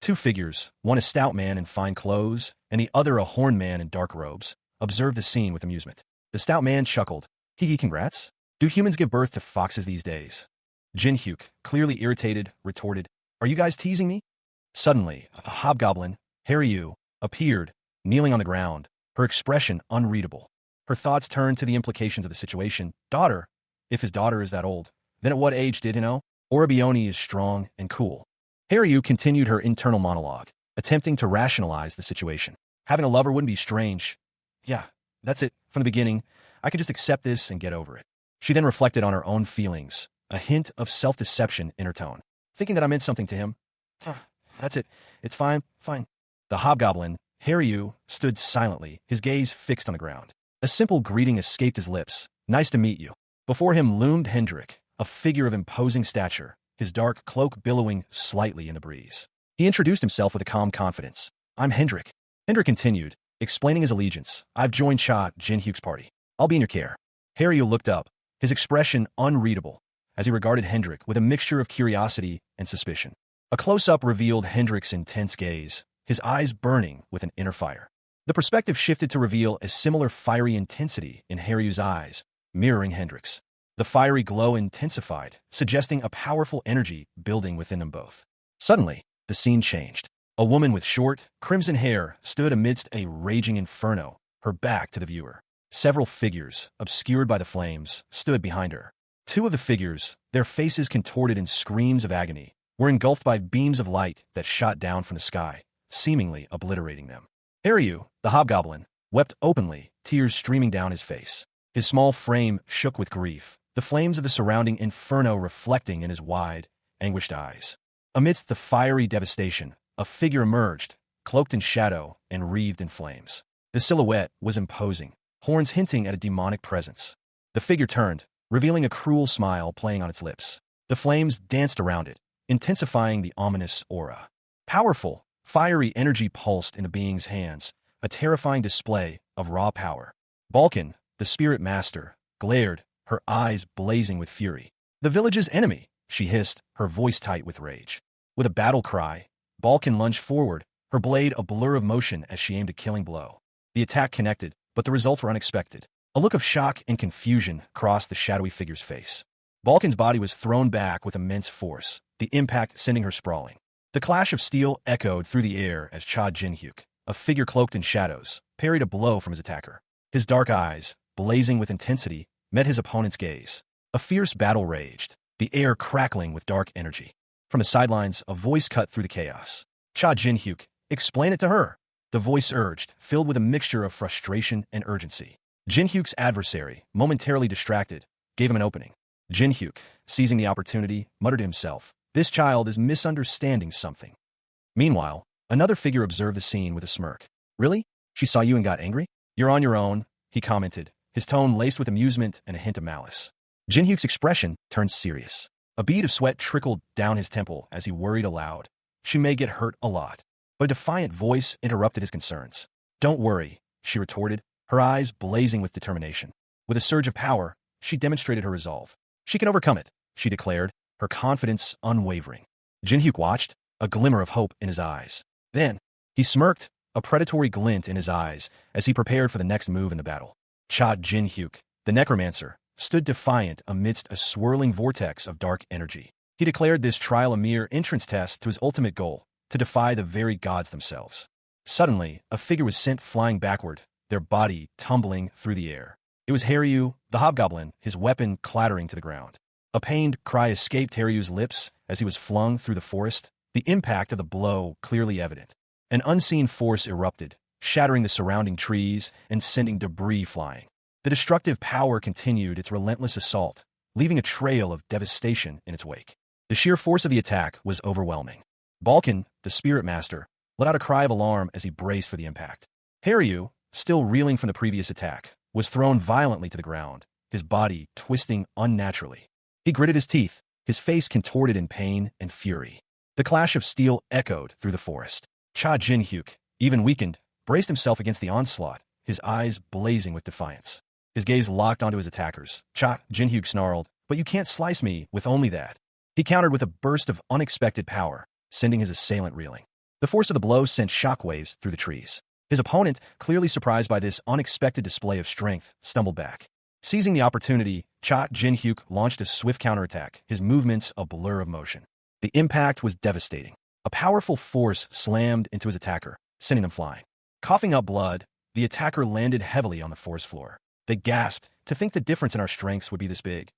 A: Two figures, one a stout man in fine clothes, and the other a horned man in dark robes, observed the scene with amusement. The stout man chuckled. "Hee congrats? Do humans give birth to foxes these days?" Jin-hyuk, clearly irritated, retorted, "Are you guys teasing me?" Suddenly, a hobgoblin, Haryu, appeared, kneeling on the ground, her expression unreadable. Her thoughts turned to the implications of the situation. Daughter? If his daughter is that old, then at what age did he know? Orabioni is strong and cool. Haryu continued her internal monologue, attempting to rationalize the situation. Having a lover wouldn't be strange. Yeah, that's it. From the beginning, I could just accept this and get over it. She then reflected on her own feelings, a hint of self-deception in her tone. Thinking that I meant something to him. That's it. It's fine. The hobgoblin, Haryu, stood silently, his gaze fixed on the ground. A simple greeting escaped his lips. "Nice to meet you." Before him loomed Hendrik, a figure of imposing stature, his dark cloak billowing slightly in the breeze. He introduced himself with a calm confidence. "I'm Hendrik." Hendrik continued, explaining his allegiance. "I've joined Cha Jin-hyuk's party. I'll be in your care." Haryu looked up, his expression unreadable, as he regarded Hendrik with a mixture of curiosity and suspicion. A close-up revealed Hendrik's intense gaze, his eyes burning with an inner fire. The perspective shifted to reveal a similar fiery intensity in Haryu's eyes, mirroring Hendrik's. The fiery glow intensified, suggesting a powerful energy building within them both. Suddenly, the scene changed. A woman with short, crimson hair stood amidst a raging inferno, her back to the viewer. Several figures, obscured by the flames, stood behind her. Two of the figures, their faces contorted in screams of agony, were engulfed by beams of light that shot down from the sky, seemingly obliterating them. Haryu, the hobgoblin, wept openly, tears streaming down his face. His small frame shook with grief, the flames of the surrounding inferno reflecting in his wide, anguished eyes. Amidst the fiery devastation, a figure emerged, cloaked in shadow and wreathed in flames. The silhouette was imposing, horns hinting at a demonic presence. The figure turned, revealing a cruel smile playing on its lips. The flames danced around it, intensifying the ominous aura. Powerful, fiery energy pulsed in the being's hands, a terrifying display of raw power. Balkan, the spirit master, glared, her eyes blazing with fury. "The village's enemy," she hissed, her voice tight with rage. With a battle cry, Balkan lunged forward, her blade a blur of motion as she aimed a killing blow. The attack connected, but the results were unexpected. A look of shock and confusion crossed the shadowy figure's face. Balkan's body was thrown back with immense force, the impact sending her sprawling. The clash of steel echoed through the air as Cha Jin-hyuk, a figure cloaked in shadows, parried a blow from his attacker. His dark eyes, blazing with intensity, met his opponent's gaze. A fierce battle raged, the air crackling with dark energy. From the sidelines, a voice cut through the chaos. "Cha Jin-hyuk, explain it to her," the voice urged, filled with a mixture of frustration and urgency. Jin-hyuk's adversary, momentarily distracted, gave him an opening. Jin-hyuk, seizing the opportunity, muttered to himself, "This child is misunderstanding something." Meanwhile, another figure observed the scene with a smirk. "Really? She saw you and got angry?" "You're on your own," he commented, his tone laced with amusement and a hint of malice. Jin-hyuk's expression turned serious. A bead of sweat trickled down his temple as he worried aloud. "She may get hurt a lot." But a defiant voice interrupted his concerns. "Don't worry," she retorted, her eyes blazing with determination. With a surge of power, she demonstrated her resolve. "She can overcome it," she declared, her confidence unwavering. Jin-hyuk watched, a glimmer of hope in his eyes. Then, he smirked, a predatory glint in his eyes as he prepared for the next move in the battle. Cha Jin-hyuk, the necromancer, stood defiant amidst a swirling vortex of dark energy. He declared this trial a mere entrance test to his ultimate goal, to defy the very gods themselves. Suddenly, a figure was sent flying backward, their body tumbling through the air. It was Haryu, the hobgoblin, his weapon clattering to the ground. A pained cry escaped Haryu's lips as he was flung through the forest, the impact of the blow clearly evident. An unseen force erupted, shattering the surrounding trees and sending debris flying. The destructive power continued its relentless assault, leaving a trail of devastation in its wake. The sheer force of the attack was overwhelming. Balkan, the spirit master, let out a cry of alarm as he braced for the impact. Haryu, still reeling from the previous attack, was thrown violently to the ground, his body twisting unnaturally. He gritted his teeth, his face contorted in pain and fury. The clash of steel echoed through the forest. Cha Jin-hyuk, even weakened, braced himself against the onslaught, his eyes blazing with defiance. His gaze locked onto his attackers. Cha Jin-hyuk snarled, "But you can't slice me with only that." He countered with a burst of unexpected power, sending his assailant reeling. The force of the blow sent shockwaves through the trees. His opponent, clearly surprised by this unexpected display of strength, stumbled back. Seizing the opportunity, Cha Jin-hyuk launched a swift counterattack, his movements a blur of motion. The impact was devastating. A powerful force slammed into his attacker, sending them flying. Coughing up blood, the attacker landed heavily on the forest floor. They gasped to think the difference in our strengths would be this big.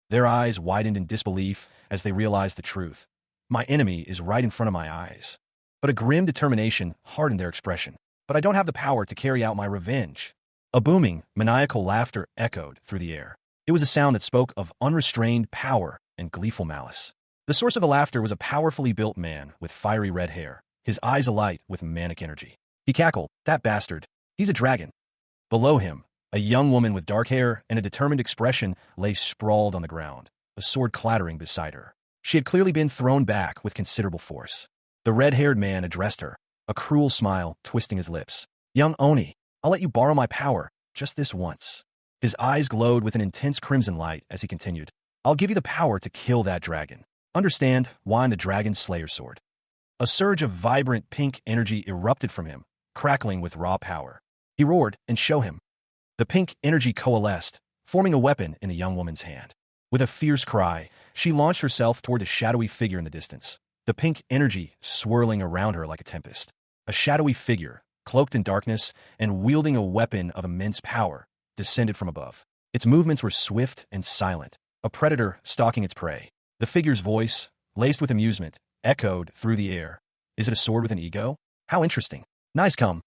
A: Their eyes widened in disbelief as they realized the truth. My enemy is right in front of my eyes. But a grim determination hardened their expression. "But I don't have the power to carry out my revenge." A booming, maniacal laughter echoed through the air. It was a sound that spoke of unrestrained power and gleeful malice. The source of the laughter was a powerfully built man with fiery red hair, his eyes alight with manic energy. He cackled, "That bastard. He's a dragon." Below him, a young woman with dark hair and a determined expression lay sprawled on the ground, a sword clattering beside her. She had clearly been thrown back with considerable force. The red-haired man addressed her, a cruel smile twisting his lips. "Young Oni, I'll let you borrow my power, just this once." His eyes glowed with an intense crimson light as he continued. "I'll give you the power to kill that dragon. Understand why I'm the Dragon Slayer's sword." A surge of vibrant pink energy erupted from him, crackling with raw power. He roared, "And show him." The pink energy coalesced, forming a weapon in the young woman's hand. With a fierce cry, she launched herself toward the shadowy figure in the distance, the pink energy swirling around her like a tempest. A shadowy figure, cloaked in darkness and wielding a weapon of immense power, descended from above. Its movements were swift and silent, a predator stalking its prey. The figure's voice, laced with amusement, echoed through the air. "Is it a sword with an ego? How interesting. Nice come."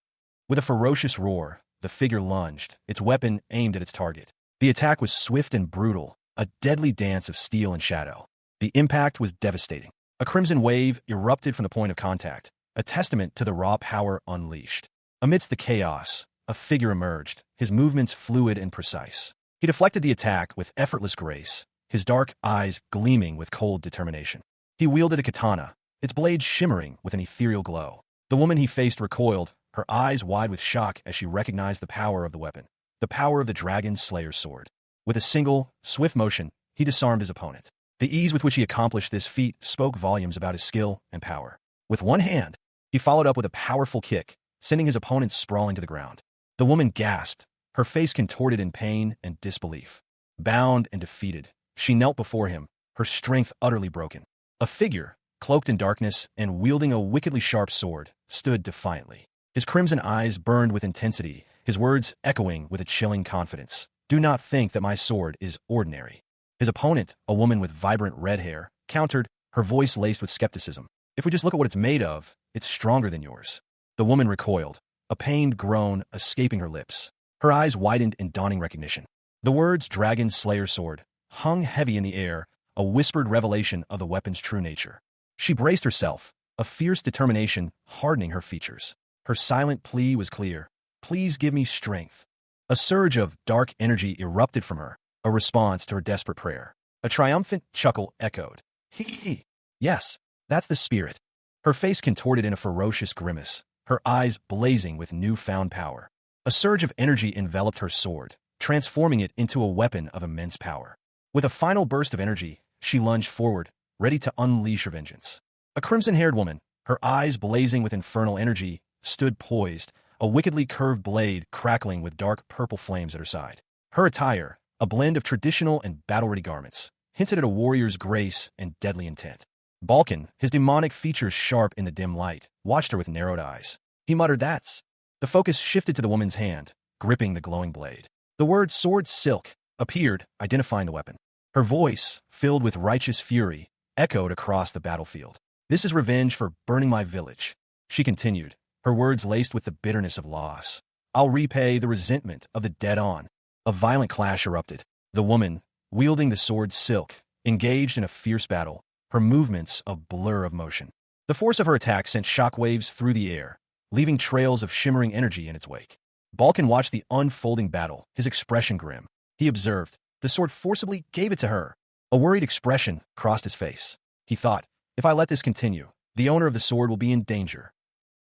A: With a ferocious roar, the figure lunged, its weapon aimed at its target. The attack was swift and brutal, a deadly dance of steel and shadow. The impact was devastating. A crimson wave erupted from the point of contact, a testament to the raw power unleashed. Amidst the chaos, a figure emerged, his movements fluid and precise. He deflected the attack with effortless grace, his dark eyes gleaming with cold determination. He wielded a katana, its blade shimmering with an ethereal glow. The woman he faced recoiled, her eyes wide with shock as she recognized the power of the weapon, the power of the dragon slayer's sword. With a single, swift motion, he disarmed his opponent. The ease with which he accomplished this feat spoke volumes about his skill and power. With one hand, he followed up with a powerful kick, sending his opponent sprawling to the ground. The woman gasped, her face contorted in pain and disbelief. Bound and defeated, she knelt before him, her strength utterly broken. A figure, cloaked in darkness and wielding a wickedly sharp sword, stood defiantly. His crimson eyes burned with intensity, his words echoing with a chilling confidence. "Do not think that my sword is ordinary." His opponent, a woman with vibrant red hair, countered, her voice laced with skepticism. "If we just look at what it's made of, it's stronger than yours." The woman recoiled, a pained groan escaping her lips. Her eyes widened in dawning recognition. The words "Dragon Slayer Sword" hung heavy in the air, a whispered revelation of the weapon's true nature. She braced herself, a fierce determination hardening her features. Her silent plea was clear. "Please give me strength." A surge of dark energy erupted from her, a response to her desperate prayer. A triumphant chuckle echoed. "Hee. Yes, that's the spirit." Her face contorted in a ferocious grimace, her eyes blazing with newfound power. A surge of energy enveloped her sword, transforming it into a weapon of immense power. With a final burst of energy, she lunged forward, ready to unleash her vengeance. A crimson-haired woman, her eyes blazing with infernal energy, stood poised, a wickedly curved blade crackling with dark purple flames at her side. Her attire, a blend of traditional and battle-ready garments, hinted at a warrior's grace and deadly intent. Balkan, his demonic features sharp in the dim light, watched her with narrowed eyes. He muttered, "That's..." The focus shifted to the woman's hand, gripping the glowing blade. The word "sword silk" appeared, identifying the weapon. Her voice, filled with righteous fury, echoed across the battlefield. "This is revenge for burning my village," she continued, her words laced with the bitterness of loss. "I'll repay the resentment of the dead on." A violent clash erupted. The woman, wielding the sword silk, engaged in a fierce battle, her movements a blur of motion. The force of her attack sent shockwaves through the air, leaving trails of shimmering energy in its wake. Balkan watched the unfolding battle, his expression grim. He observed, the sword forcibly gave it to her. A worried expression crossed his face. He thought, if I let this continue, the owner of the sword will be in danger.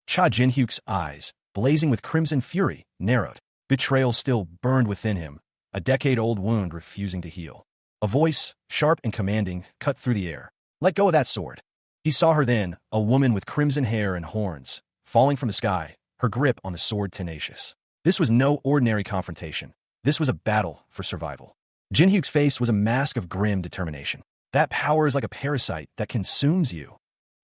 A: Cha Jinhyuk's eyes, blazing with crimson fury, narrowed. Betrayal still burned within him, a decade-old wound refusing to heal. A voice, sharp and commanding, cut through the air. "Let go of that sword." He saw her then, a woman with crimson hair and horns, falling from the sky, her grip on the sword tenacious. This was no ordinary confrontation. This was a battle for survival. Jinhyuk's face was a mask of grim determination. "That power is like a parasite that consumes you."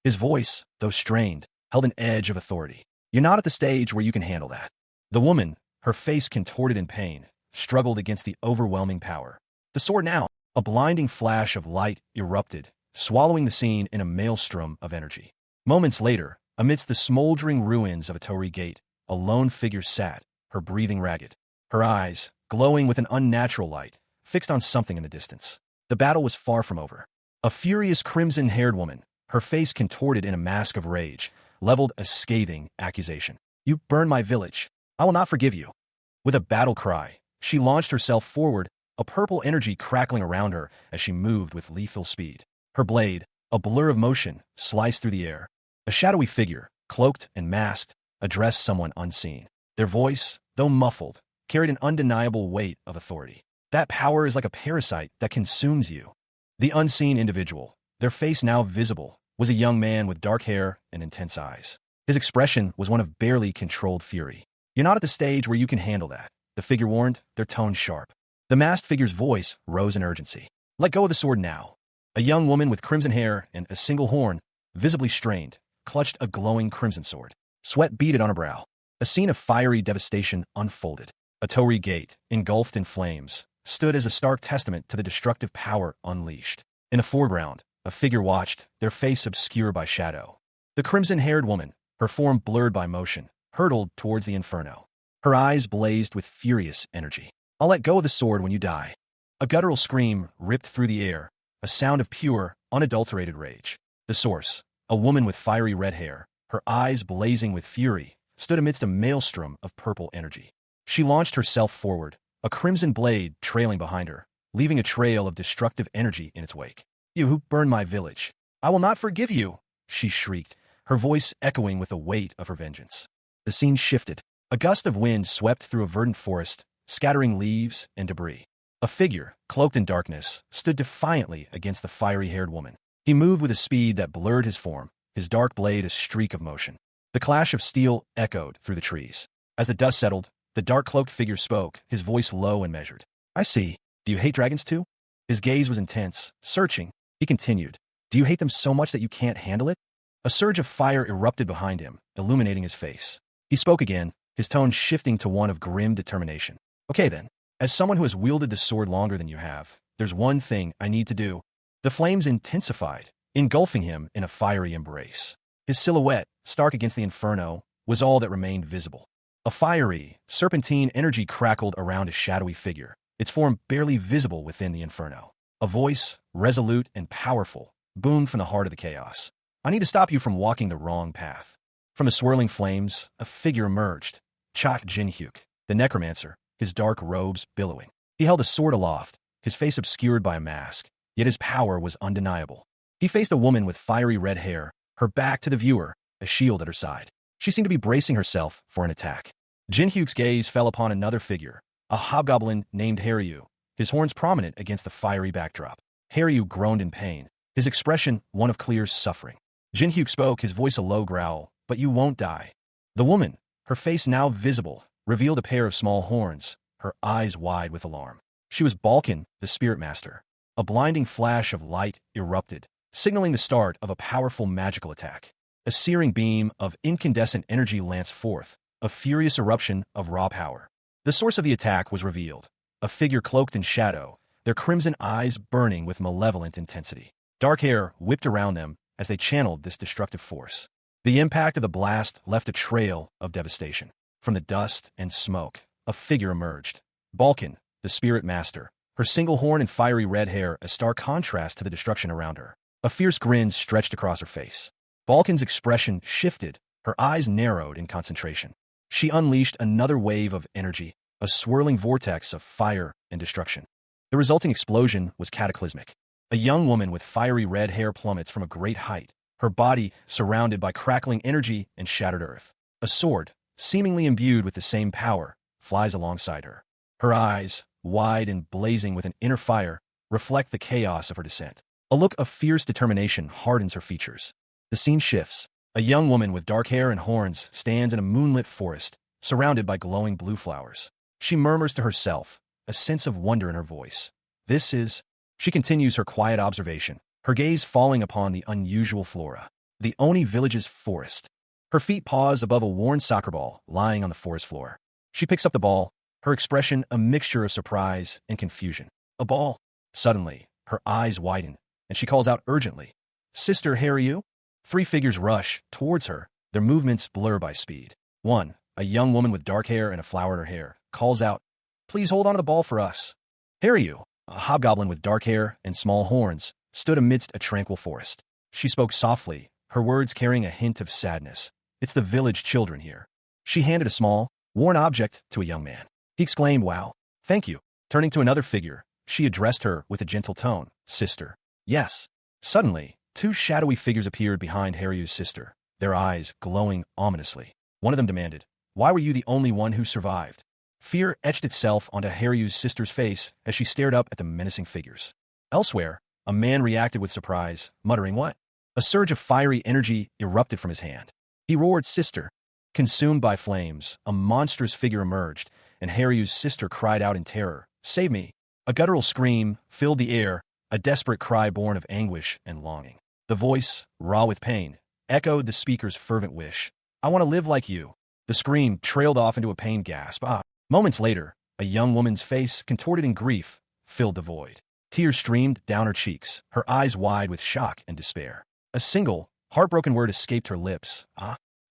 A: His voice, though strained, held an edge of authority. "You're not at the stage where you can handle that." The woman, her face contorted in pain, struggled against the overwhelming power. The sword now, a blinding flash of light, erupted, swallowing the scene in a maelstrom of energy. Moments later, amidst the smoldering ruins of a Torii gate, a lone figure sat, her breathing ragged, her eyes, glowing with an unnatural light, fixed on something in the distance. The battle was far from over. A furious crimson-haired woman, her face contorted in a mask of rage, leveled a scathing accusation. "You burned my village. I will not forgive you." With a battle cry, she launched herself forward, a purple energy crackling around her as she moved with lethal speed. Her blade, a blur of motion, sliced through the air. A shadowy figure, cloaked and masked, addressed someone unseen. Their voice, though muffled, carried an undeniable weight of authority. "That power is like a parasite that consumes you." The unseen individual, their face now visible, was a young man with dark hair and intense eyes. His expression was one of barely controlled fury. "You're not at the stage where you can handle that," the figure warned, their tone sharp. The masked figure's voice rose in urgency. "Let go of the sword now." A young woman with crimson hair and a single horn, visibly strained, clutched a glowing crimson sword. Sweat beaded on her brow. A scene of fiery devastation unfolded. A Torii gate, engulfed in flames, stood as a stark testament to the destructive power unleashed. In the foreground, a figure watched, their face obscured by shadow. The crimson-haired woman, her form blurred by motion, hurtled towards the inferno. Her eyes blazed with furious energy. "I'll let go of the sword when you die." A guttural scream ripped through the air, a sound of pure, unadulterated rage. The source, a woman with fiery red hair, her eyes blazing with fury, stood amidst a maelstrom of purple energy. She launched herself forward, a crimson blade trailing behind her, leaving a trail of destructive energy in its wake. "You who burned my village, I will not forgive you!" she shrieked, her voice echoing with the weight of her vengeance. The scene shifted. A gust of wind swept through a verdant forest, scattering leaves and debris. A figure, cloaked in darkness, stood defiantly against the fiery-haired woman. He moved with a speed that blurred his form, his dark blade a streak of motion. The clash of steel echoed through the trees. As the dust settled, the dark-cloaked figure spoke, his voice low and measured. "I see. Do you hate dragons too?" His gaze was intense, searching. He continued, "Do you hate them so much that you can't handle it?" A surge of fire erupted behind him, illuminating his face. He spoke again, his tone shifting to one of grim determination. "Okay then. As someone who has wielded the sword longer than you have, there's one thing I need to do." The flames intensified, engulfing him in a fiery embrace. His silhouette, stark against the inferno, was all that remained visible. A fiery, serpentine energy crackled around his shadowy figure, its form barely visible within the inferno. A voice, resolute and powerful, boomed from the heart of the chaos. "I need to stop you from walking the wrong path." From the swirling flames, a figure emerged, Chak Jin-hyuk, the necromancer, his dark robes billowing. He held a sword aloft, his face obscured by a mask, yet his power was undeniable. He faced a woman with fiery red hair, her back to the viewer, a shield at her side. She seemed to be bracing herself for an attack. Jin-hyuk's gaze fell upon another figure, a hobgoblin named Haryu, his horns prominent against the fiery backdrop. Haryu groaned in pain, his expression one of clear suffering. Jin-hyuk spoke, his voice a low growl, "But you won't die." The woman, her face now visible, revealed a pair of small horns, her eyes wide with alarm. She was Balkan, the spirit master. A blinding flash of light erupted, signaling the start of a powerful magical attack. A searing beam of incandescent energy lanced forth, a furious eruption of raw power. The source of the attack was revealed, a figure cloaked in shadow, their crimson eyes burning with malevolent intensity. Dark hair whipped around them as they channeled this destructive force. The impact of the blast left a trail of devastation. From the dust and smoke, a figure emerged. Balkan, the spirit master, her single horn and fiery red hair a stark contrast to the destruction around her. A fierce grin stretched across her face. Balkan's expression shifted, her eyes narrowed in concentration. She unleashed another wave of energy, a swirling vortex of fire and destruction. The resulting explosion was cataclysmic. A young woman with fiery red hair plummets from a great height, her body surrounded by crackling energy and shattered earth. A sword, seemingly imbued with the same power, flies alongside her. Her eyes, wide and blazing with an inner fire, reflect the chaos of her descent. A look of fierce determination hardens her features. The scene shifts. A young woman with dark hair and horns stands in a moonlit forest, surrounded by glowing blue flowers. She murmurs to herself, a sense of wonder in her voice. "This is..." She continues her quiet observation, her gaze falling upon the unusual flora. The Oni village's forest. Her feet pause above a worn soccer ball lying on the forest floor. She picks up the ball, her expression a mixture of surprise and confusion. "A ball!" Suddenly, her eyes widen, and she calls out urgently, "Sister Haryu?" Three figures rush towards her, their movements blur by speed. One, a young woman with dark hair and a flower in her hair, calls out, "Please hold on to the ball for us." Haryu, a hobgoblin with dark hair and small horns, stood amidst a tranquil forest. She spoke softly, her words carrying a hint of sadness. "It's the village children here." She handed a small, worn object to a young man. He exclaimed, "Wow, thank you." Turning to another figure, she addressed her with a gentle tone, "Sister." "Yes." Suddenly, two shadowy figures appeared behind Haryu's sister, their eyes glowing ominously. One of them demanded, "Why were you the only one who survived?" Fear etched itself onto Haryu's sister's face as she stared up at the menacing figures. Elsewhere, a man reacted with surprise, muttering, "What?" A surge of fiery energy erupted from his hand. He roared, "Sister!" Consumed by flames, a monstrous figure emerged, and Haryu's sister cried out in terror, "Save me!" A guttural scream filled the air, a desperate cry born of anguish and longing. The voice, raw with pain, echoed the speaker's fervent wish. "I want to live like you." The scream trailed off into a pained gasp. Moments later, a young woman's face, contorted in grief, filled the void. Tears streamed down her cheeks, her eyes wide with shock and despair. A single, heartbroken word escaped her lips.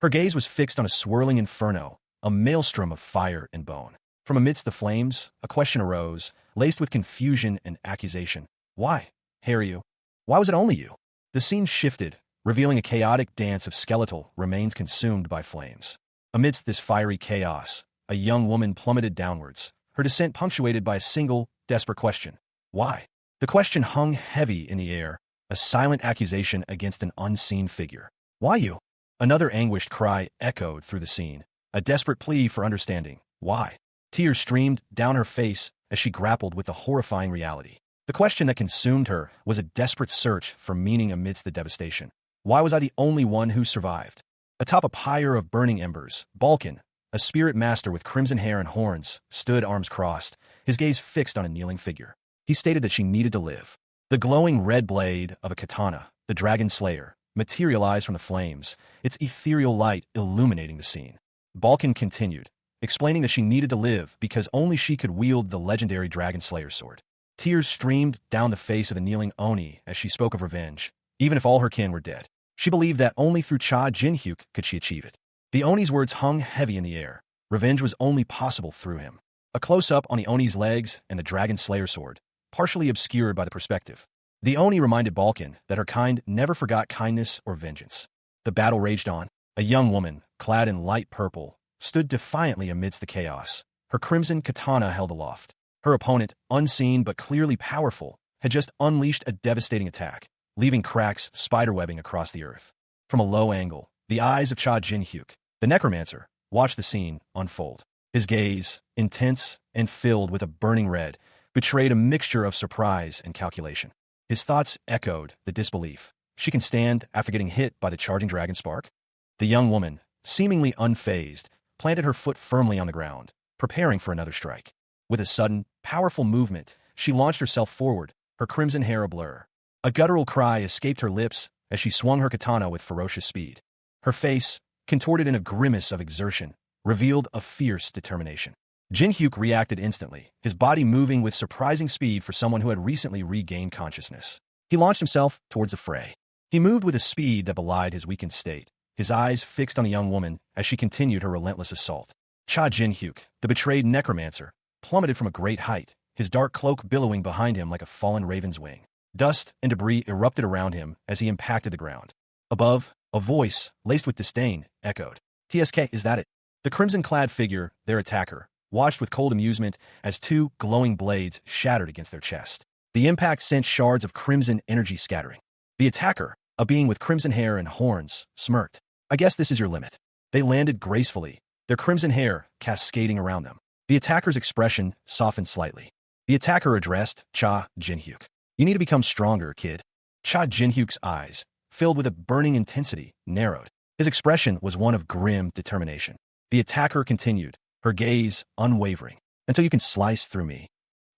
A: Her gaze was fixed on a swirling inferno, a maelstrom of fire and bone. From amidst the flames, a question arose, laced with confusion and accusation. "Why, Haryu? Why was it only you?" The scene shifted, revealing a chaotic dance of skeletal remains consumed by flames. Amidst this fiery chaos, a young woman plummeted downwards, her descent punctuated by a single, desperate question. Why? The question hung heavy in the air, a silent accusation against an unseen figure. Why you? Another anguished cry echoed through the scene, a desperate plea for understanding. Why? Tears streamed down her face as she grappled with the horrifying reality. The question that consumed her was a desperate search for meaning amidst the devastation. Why was I the only one who survived? Atop a pyre of burning embers, Balkan, a spirit master with crimson hair and horns, stood arms crossed, his gaze fixed on a kneeling figure. He stated that she needed to live. The glowing red blade of a katana, the dragon slayer, materialized from the flames, its ethereal light illuminating the scene. Balkan continued, explaining that she needed to live because only she could wield the legendary dragon slayer sword. Tears streamed down the face of the kneeling Oni as she spoke of revenge, even if all her kin were dead. She believed that only through Cha Jin-hyuk could she achieve it. The Oni's words hung heavy in the air. Revenge was only possible through him. A close-up on the Oni's legs and the dragon slayer sword, partially obscured by the perspective. The Oni reminded Balkan that her kind never forgot kindness or vengeance. The battle raged on. A young woman, clad in light purple, stood defiantly amidst the chaos, her crimson katana held aloft. Her opponent, unseen but clearly powerful, had just unleashed a devastating attack, leaving cracks spiderwebbing across the earth. From a low angle, the eyes of Cha Jin-hyuk, the necromancer, watched the scene unfold. His gaze, intense and filled with a burning red, betrayed a mixture of surprise and calculation. His thoughts echoed the disbelief. She can stand after getting hit by the charging dragon spark? The young woman, seemingly unfazed, planted her foot firmly on the ground, preparing for another strike. With a sudden, powerful movement, she launched herself forward, her crimson hair a blur. A guttural cry escaped her lips as she swung her katana with ferocious speed. Her face, contorted in a grimace of exertion, revealed a fierce determination. Jin-hyuk reacted instantly, his body moving with surprising speed for someone who had recently regained consciousness. He launched himself towards the fray. He moved with a speed that belied his weakened state, his eyes fixed on the young woman as she continued her relentless assault. Cha Jin-hyuk, the betrayed necromancer, plummeted from a great height, his dark cloak billowing behind him like a fallen raven's wing. Dust and debris erupted around him as he impacted the ground. Above, a voice, laced with disdain, echoed. "TSK, is that it?" The crimson-clad figure, their attacker, watched with cold amusement as two glowing blades shattered against their chest. The impact sent shards of crimson energy scattering. The attacker, a being with crimson hair and horns, smirked. "I guess this is your limit." They landed gracefully, their crimson hair cascading around them. The attacker's expression softened slightly. The attacker addressed Cha Jin-hyuk. "You need to become stronger, kid." Cha Jin-hyuk's eyes, filled with a burning intensity, narrowed. His expression was one of grim determination. The attacker continued, her gaze unwavering. "Until you can slice through me."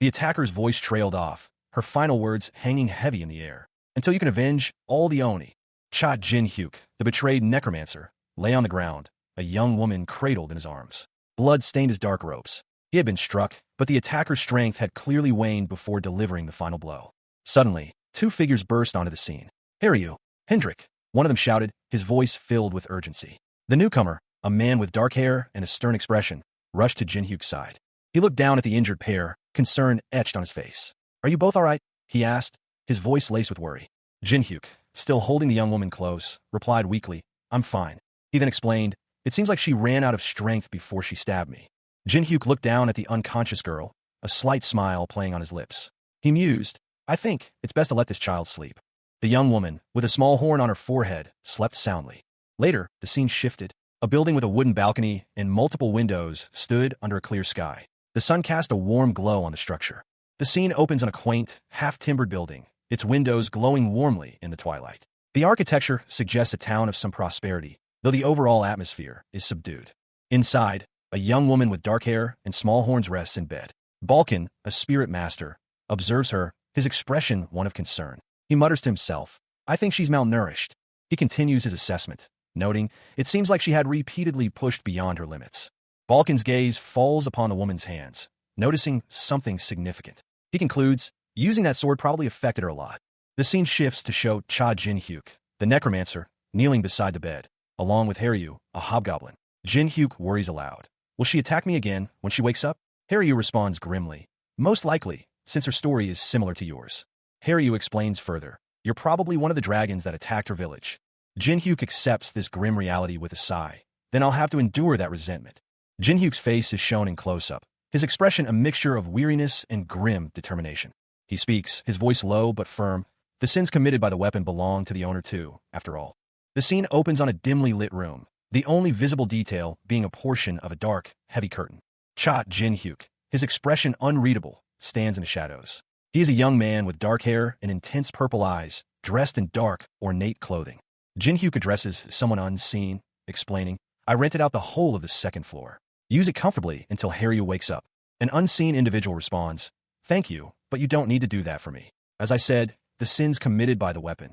A: The attacker's voice trailed off, her final words hanging heavy in the air. "Until you can avenge all the Oni." Cha Jin-hyuk, the betrayed necromancer, lay on the ground, a young woman cradled in his arms. Blood stained his dark robes. He had been struck, but the attacker's strength had clearly waned before delivering the final blow. Suddenly, two figures burst onto the scene. "Haryu, Hendrik," one of them shouted, his voice filled with urgency. The newcomer, a man with dark hair and a stern expression, rushed to Jin-hyuk's side. He looked down at the injured pair, concern etched on his face. "Are you both all right?" he asked, his voice laced with worry. Jin-hyuk, still holding the young woman close, replied weakly, "I'm fine." He then explained, "It seems like she ran out of strength before she stabbed me." Jin-hyuk looked down at the unconscious girl, a slight smile playing on his lips. He mused, "I think it's best to let this child sleep." The young woman, with a small horn on her forehead, slept soundly. Later, the scene shifted. A building with a wooden balcony and multiple windows stood under a clear sky. The sun cast a warm glow on the structure. The scene opens on a quaint, half-timbered building, its windows glowing warmly in the twilight. The architecture suggests a town of some prosperity, though the overall atmosphere is subdued. Inside, a young woman with dark hair and small horns rests in bed. Balkan, a spirit master, observes her, his expression one of concern. He mutters to himself, "I think she's malnourished." He continues his assessment, noting, "It seems like she had repeatedly pushed beyond her limits." Balkan's gaze falls upon the woman's hands, noticing something significant. He concludes, "Using that sword probably affected her a lot." The scene shifts to show Cha Jin-hyuk, the necromancer, kneeling beside the bed, along with Haryu, a hobgoblin. Jin-hyuk worries aloud. "Will she attack me again when she wakes up?" Haryu responds grimly, "Most likely, since her story is similar to yours." Haryu explains further, "You're probably one of the dragons that attacked her village." Jin-hyuk accepts this grim reality with a sigh. "Then I'll have to endure that resentment." Jin-hyuk's face is shown in close-up, his expression a mixture of weariness and grim determination. He speaks, his voice low but firm. The sins committed by the weapon belong to the owner too, after all. The scene opens on a dimly lit room, the only visible detail being a portion of a dark, heavy curtain. Cha Jin-hyuk, his expression unreadable, stands in the shadows. He is a young man with dark hair and intense purple eyes, dressed in dark, ornate clothing. Jin-hyuk addresses someone unseen, explaining, I rented out the whole of the second floor. Use it comfortably until Haryu wakes up. An unseen individual responds, thank you, but you don't need to do that for me. As I said, the sins committed by the weapon.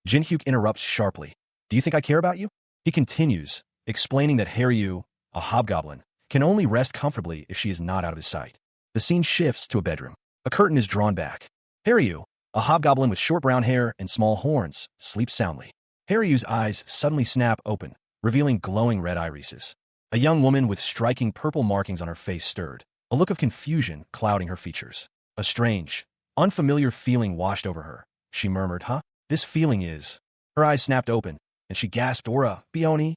A: Jin-hyuk interrupts sharply. Do you think I care about you? He continues, explaining that Haryu, a hobgoblin, can only rest comfortably if she is not out of his sight. The scene shifts to a bedroom. A curtain is drawn back. Haryu, a hobgoblin with short brown hair and small horns, sleeps soundly. Haryu's eyes suddenly snap open, revealing glowing red irises. A young woman with striking purple markings on her face stirred, a look of confusion clouding her features. A strange, unfamiliar feeling washed over her. She murmured, huh? This feeling is... Her eyes snapped open, and she gasped, Ora, Bioni?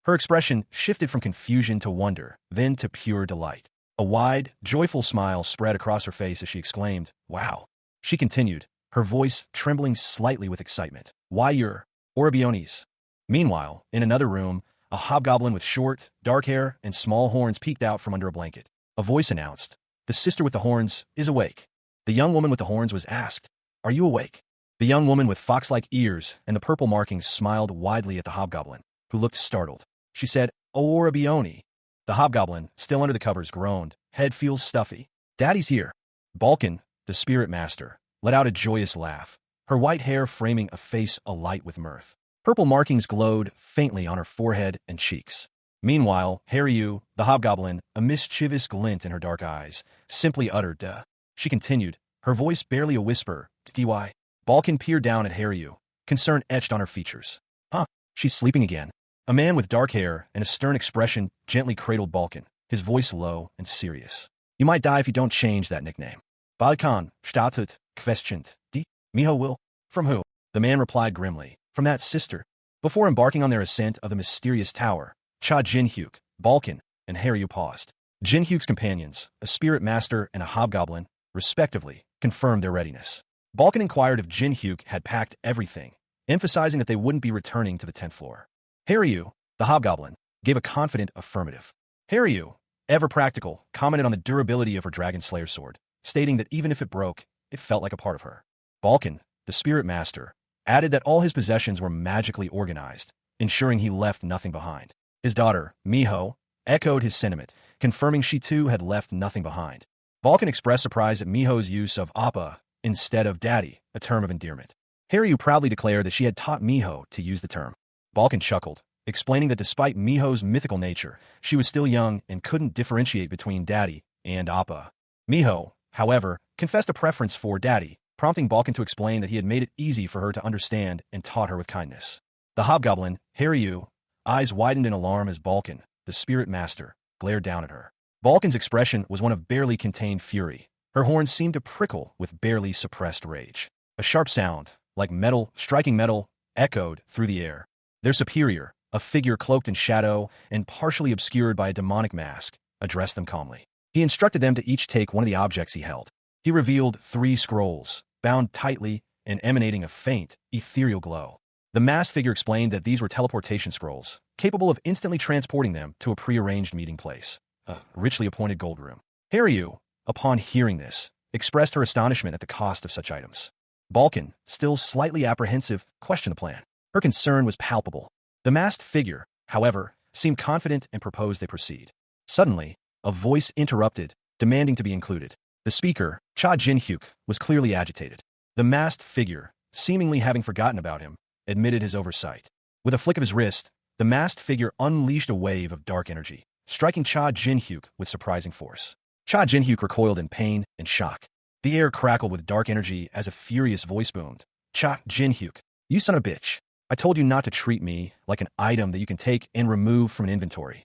A: Her expression shifted from confusion to wonder, then to pure delight. A wide, joyful smile spread across her face as she exclaimed, wow. She continued, her voice trembling slightly with excitement. Why you're Orabionis. Meanwhile, in another room, a hobgoblin with short, dark hair and small horns peeked out from under a blanket. A voice announced, the sister with the horns is awake. The young woman with the horns was asked, are you awake? The young woman with fox-like ears and the purple markings smiled widely at the hobgoblin, who looked startled. She said, Orabioni. The hobgoblin, still under the covers, groaned. Head feels stuffy. Daddy's here. Balkan, the spirit master, let out a joyous laugh, her white hair framing a face alight with mirth. Purple markings glowed faintly on her forehead and cheeks. Meanwhile, Haryu, the hobgoblin, a mischievous glint in her dark eyes, simply uttered, duh. She continued, her voice barely a whisper, dy. Balkan peered down at Haryu, concern etched on her features. Huh, she's sleeping again. A man with dark hair and a stern expression gently cradled Balkan, his voice low and serious. You might die if you don't change that nickname. Balkan, startet, questioned, die, Miho will. From who? The man replied grimly. From that sister. Before embarking on their ascent of the mysterious tower, Cha Jin-hyuk, Balkan, and Haryu paused. Jin-hyuk's companions, a spirit master and a hobgoblin, respectively, confirmed their readiness. Balkan inquired if Jin-hyuk had packed everything, emphasizing that they wouldn't be returning to the 10th floor. Haryu, the hobgoblin, gave a confident affirmative. Haryu, ever practical, commented on the durability of her Dragon Slayer sword, stating that even if it broke, it felt like a part of her. Balkan, the spirit master, added that all his possessions were magically organized, ensuring he left nothing behind. His daughter, Miho, echoed his sentiment, confirming she too had left nothing behind. Balkan expressed surprise at Miho's use of Appa instead of Daddy, a term of endearment. Haryu proudly declared that she had taught Miho to use the term. Balkan chuckled, explaining that despite Miho's mythical nature, she was still young and couldn't differentiate between Daddy and Appa. Miho, however, confessed a preference for Daddy, prompting Balkan to explain that he had made it easy for her to understand and taught her with kindness. The hobgoblin, Haryu, eyes widened in alarm as Balkan, the spirit master, glared down at her. Balkan's expression was one of barely contained fury. Her horns seemed to prickle with barely suppressed rage. A sharp sound, like metal striking metal, echoed through the air. Their superior, a figure cloaked in shadow and partially obscured by a demonic mask, addressed them calmly. He instructed them to each take one of the objects he held. He revealed 3 scrolls, bound tightly and emanating a faint, ethereal glow. The masked figure explained that these were teleportation scrolls, capable of instantly transporting them to a prearranged meeting place, a richly appointed gold room. Haryu, upon hearing this, expressed her astonishment at the cost of such items. Balkan, still slightly apprehensive, questioned the plan. Her concern was palpable. The masked figure, however, seemed confident and proposed they proceed. Suddenly, a voice interrupted, demanding to be included. The speaker, Cha Jin-hyuk, was clearly agitated. The masked figure, seemingly having forgotten about him, admitted his oversight. With a flick of his wrist, the masked figure unleashed a wave of dark energy, striking Cha Jin-hyuk with surprising force. Cha Jin-hyuk recoiled in pain and shock. The air crackled with dark energy as a furious voice boomed. Cha Jin-hyuk, you son of a bitch. I told you not to treat me like an item that you can take and remove from an inventory.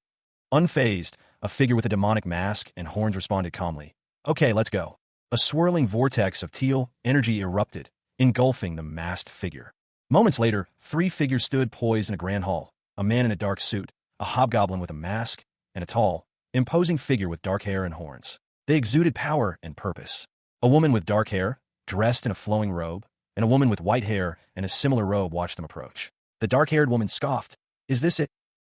A: Unfazed, a figure with a demonic mask and horns responded calmly. Okay, let's go. A swirling vortex of teal energy erupted, engulfing the masked figure. Moments later, 3 figures stood poised in a grand hall. A man in a dark suit, a hobgoblin with a mask, and a tall, imposing figure with dark hair and horns. They exuded power and purpose. A woman with dark hair, dressed in a flowing robe, and a woman with white hair and a similar robe watched them approach. The dark-haired woman scoffed. "Is this it?"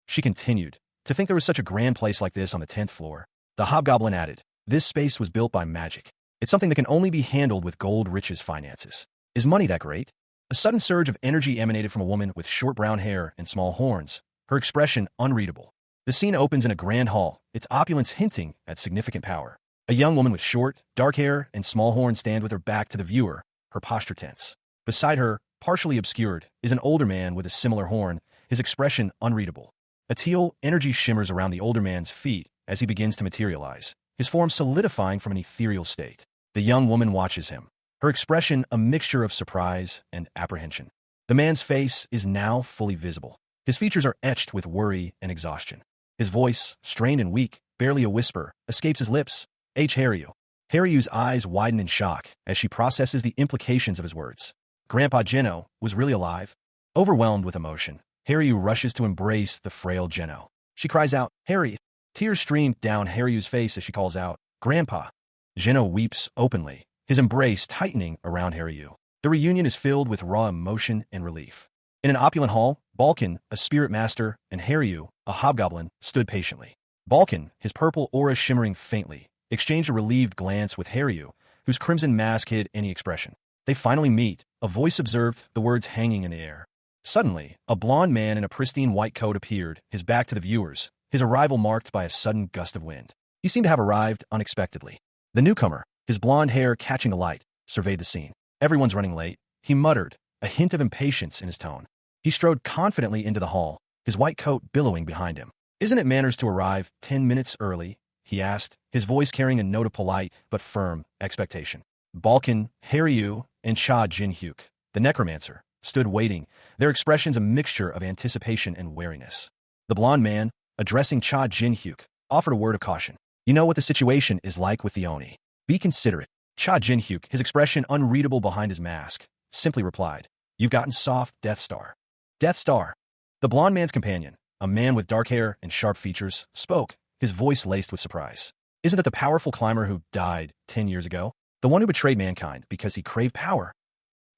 A: She continued. "To think there was such a grand place like this on the 10th floor." The hobgoblin added, "This space was built by magic. It's something that can only be handled with gold riches finances. Is money that great?" A sudden surge of energy emanated from a woman with short brown hair and small horns, her expression unreadable. The scene opens in a grand hall, its opulence hinting at significant power. A young woman with short, dark hair and small horns stands with her back to the viewer, her posture tense. Beside her, partially obscured, is an older man with a similar horn, his expression unreadable. A teal energy shimmers around the older man's feet as he begins to materialize, his form solidifying from an ethereal state. The young woman watches him, her expression a mixture of surprise and apprehension. The man's face is now fully visible. His features are etched with worry and exhaustion. His voice, strained and weak, barely a whisper, escapes his lips. Haryu. Haryu's eyes widen in shock as she processes the implications of his words. Grandpa Geno was really alive? Overwhelmed with emotion, Haryu rushes to embrace the frail Geno. She cries out, "Harry!" Tears stream down Haryu's face as she calls out, "Grandpa!" Geno weeps openly, his embrace tightening around Haryu. The reunion is filled with raw emotion and relief. In an opulent hall, Balkan, a spirit master, and Haryu, a hobgoblin, stood patiently. Balkan, his purple aura shimmering faintly, exchanged a relieved glance with Haryu, whose crimson mask hid any expression. They finally meet. A voice observed, the words hanging in the air. Suddenly, a blond man in a pristine white coat appeared, his back to the viewers, his arrival marked by a sudden gust of wind. He seemed to have arrived unexpectedly. The newcomer, his blonde hair catching the light, surveyed the scene. "Everyone's running late," he muttered, a hint of impatience in his tone. He strode confidently into the hall, his white coat billowing behind him. "Isn't it manners to arrive 10 minutes early?" he asked, his voice carrying a note of polite but firm expectation. Balkan, Haryu, and Cha Jin-hyuk, the necromancer, stood waiting, their expressions a mixture of anticipation and wariness. The blond man, addressing Cha Jin-hyuk, offered a word of caution. "You know what the situation is like with the Oni. Be considerate." Cha Jin-hyuk, his expression unreadable behind his mask, simply replied, "You've gotten soft, Death Star." Death Star. The blond man's companion, a man with dark hair and sharp features, spoke, his voice laced with surprise. "Isn't it the powerful climber who died 10 years ago? The one who betrayed mankind because he craved power?"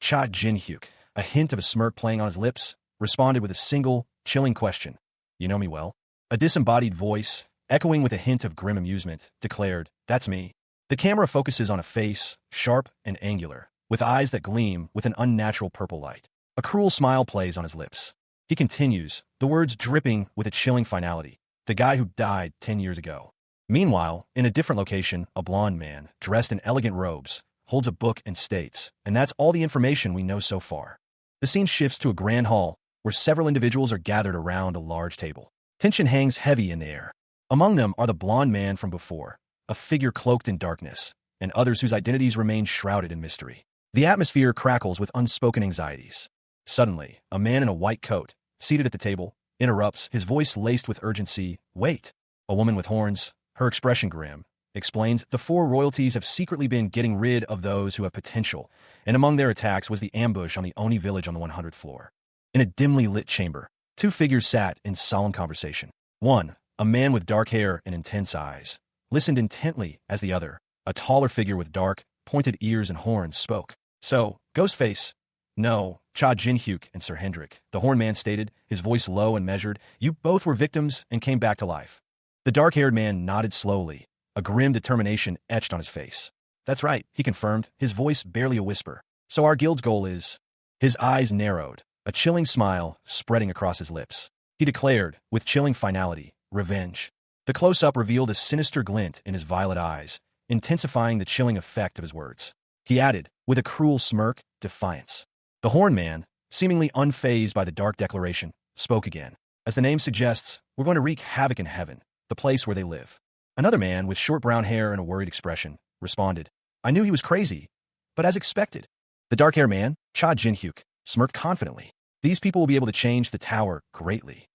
A: Cha Jin-hyuk, a hint of a smirk playing on his lips, responded with a single, chilling question. "You know me well?" A disembodied voice, echoing with a hint of grim amusement, declared, "That's me." The camera focuses on a face, sharp and angular, with eyes that gleam with an unnatural purple light. A cruel smile plays on his lips. He continues, the words dripping with a chilling finality. "The guy who died 10 years ago." Meanwhile, in a different location, a blond man, dressed in elegant robes, holds a book and states, "And that's all the information we know so far." The scene shifts to a grand hall, where several individuals are gathered around a large table. Tension hangs heavy in the air. Among them are the blond man from before, a figure cloaked in darkness, and others whose identities remain shrouded in mystery. The atmosphere crackles with unspoken anxieties. Suddenly, a man in a white coat, seated at the table, interrupts, his voice laced with urgency. "Wait." A woman with horns, her expression grim, explains, "The four royalties have secretly been getting rid of those who have potential, and among their attacks was the ambush on the Oni village on the 100th floor." In a dimly lit chamber, two figures sat in solemn conversation. One, a man with dark hair and intense eyes, listened intently as the other, a taller figure with dark, pointed ears and horns, spoke. "So, Ghostface." "No, Cha Jin-hyuk and Sir Hendrik," the horn man stated, his voice low and measured. "You both were victims and came back to life." The dark-haired man nodded slowly, a grim determination etched on his face. "That's right," he confirmed, his voice barely a whisper. "So our guild's goal is—" His eyes narrowed, a chilling smile spreading across his lips. He declared, with chilling finality, "Revenge." The close-up revealed a sinister glint in his violet eyes, intensifying the chilling effect of his words. He added, with a cruel smirk, "Defiance." The horn man, seemingly unfazed by the dark declaration, spoke again. "As the name suggests, we're going to wreak havoc in heaven, the place where they live." Another man with short brown hair and a worried expression responded, "I knew he was crazy, but as expected." The dark-haired man, Cha Jin-hyuk, smirked confidently. "These people will be able to change the tower greatly."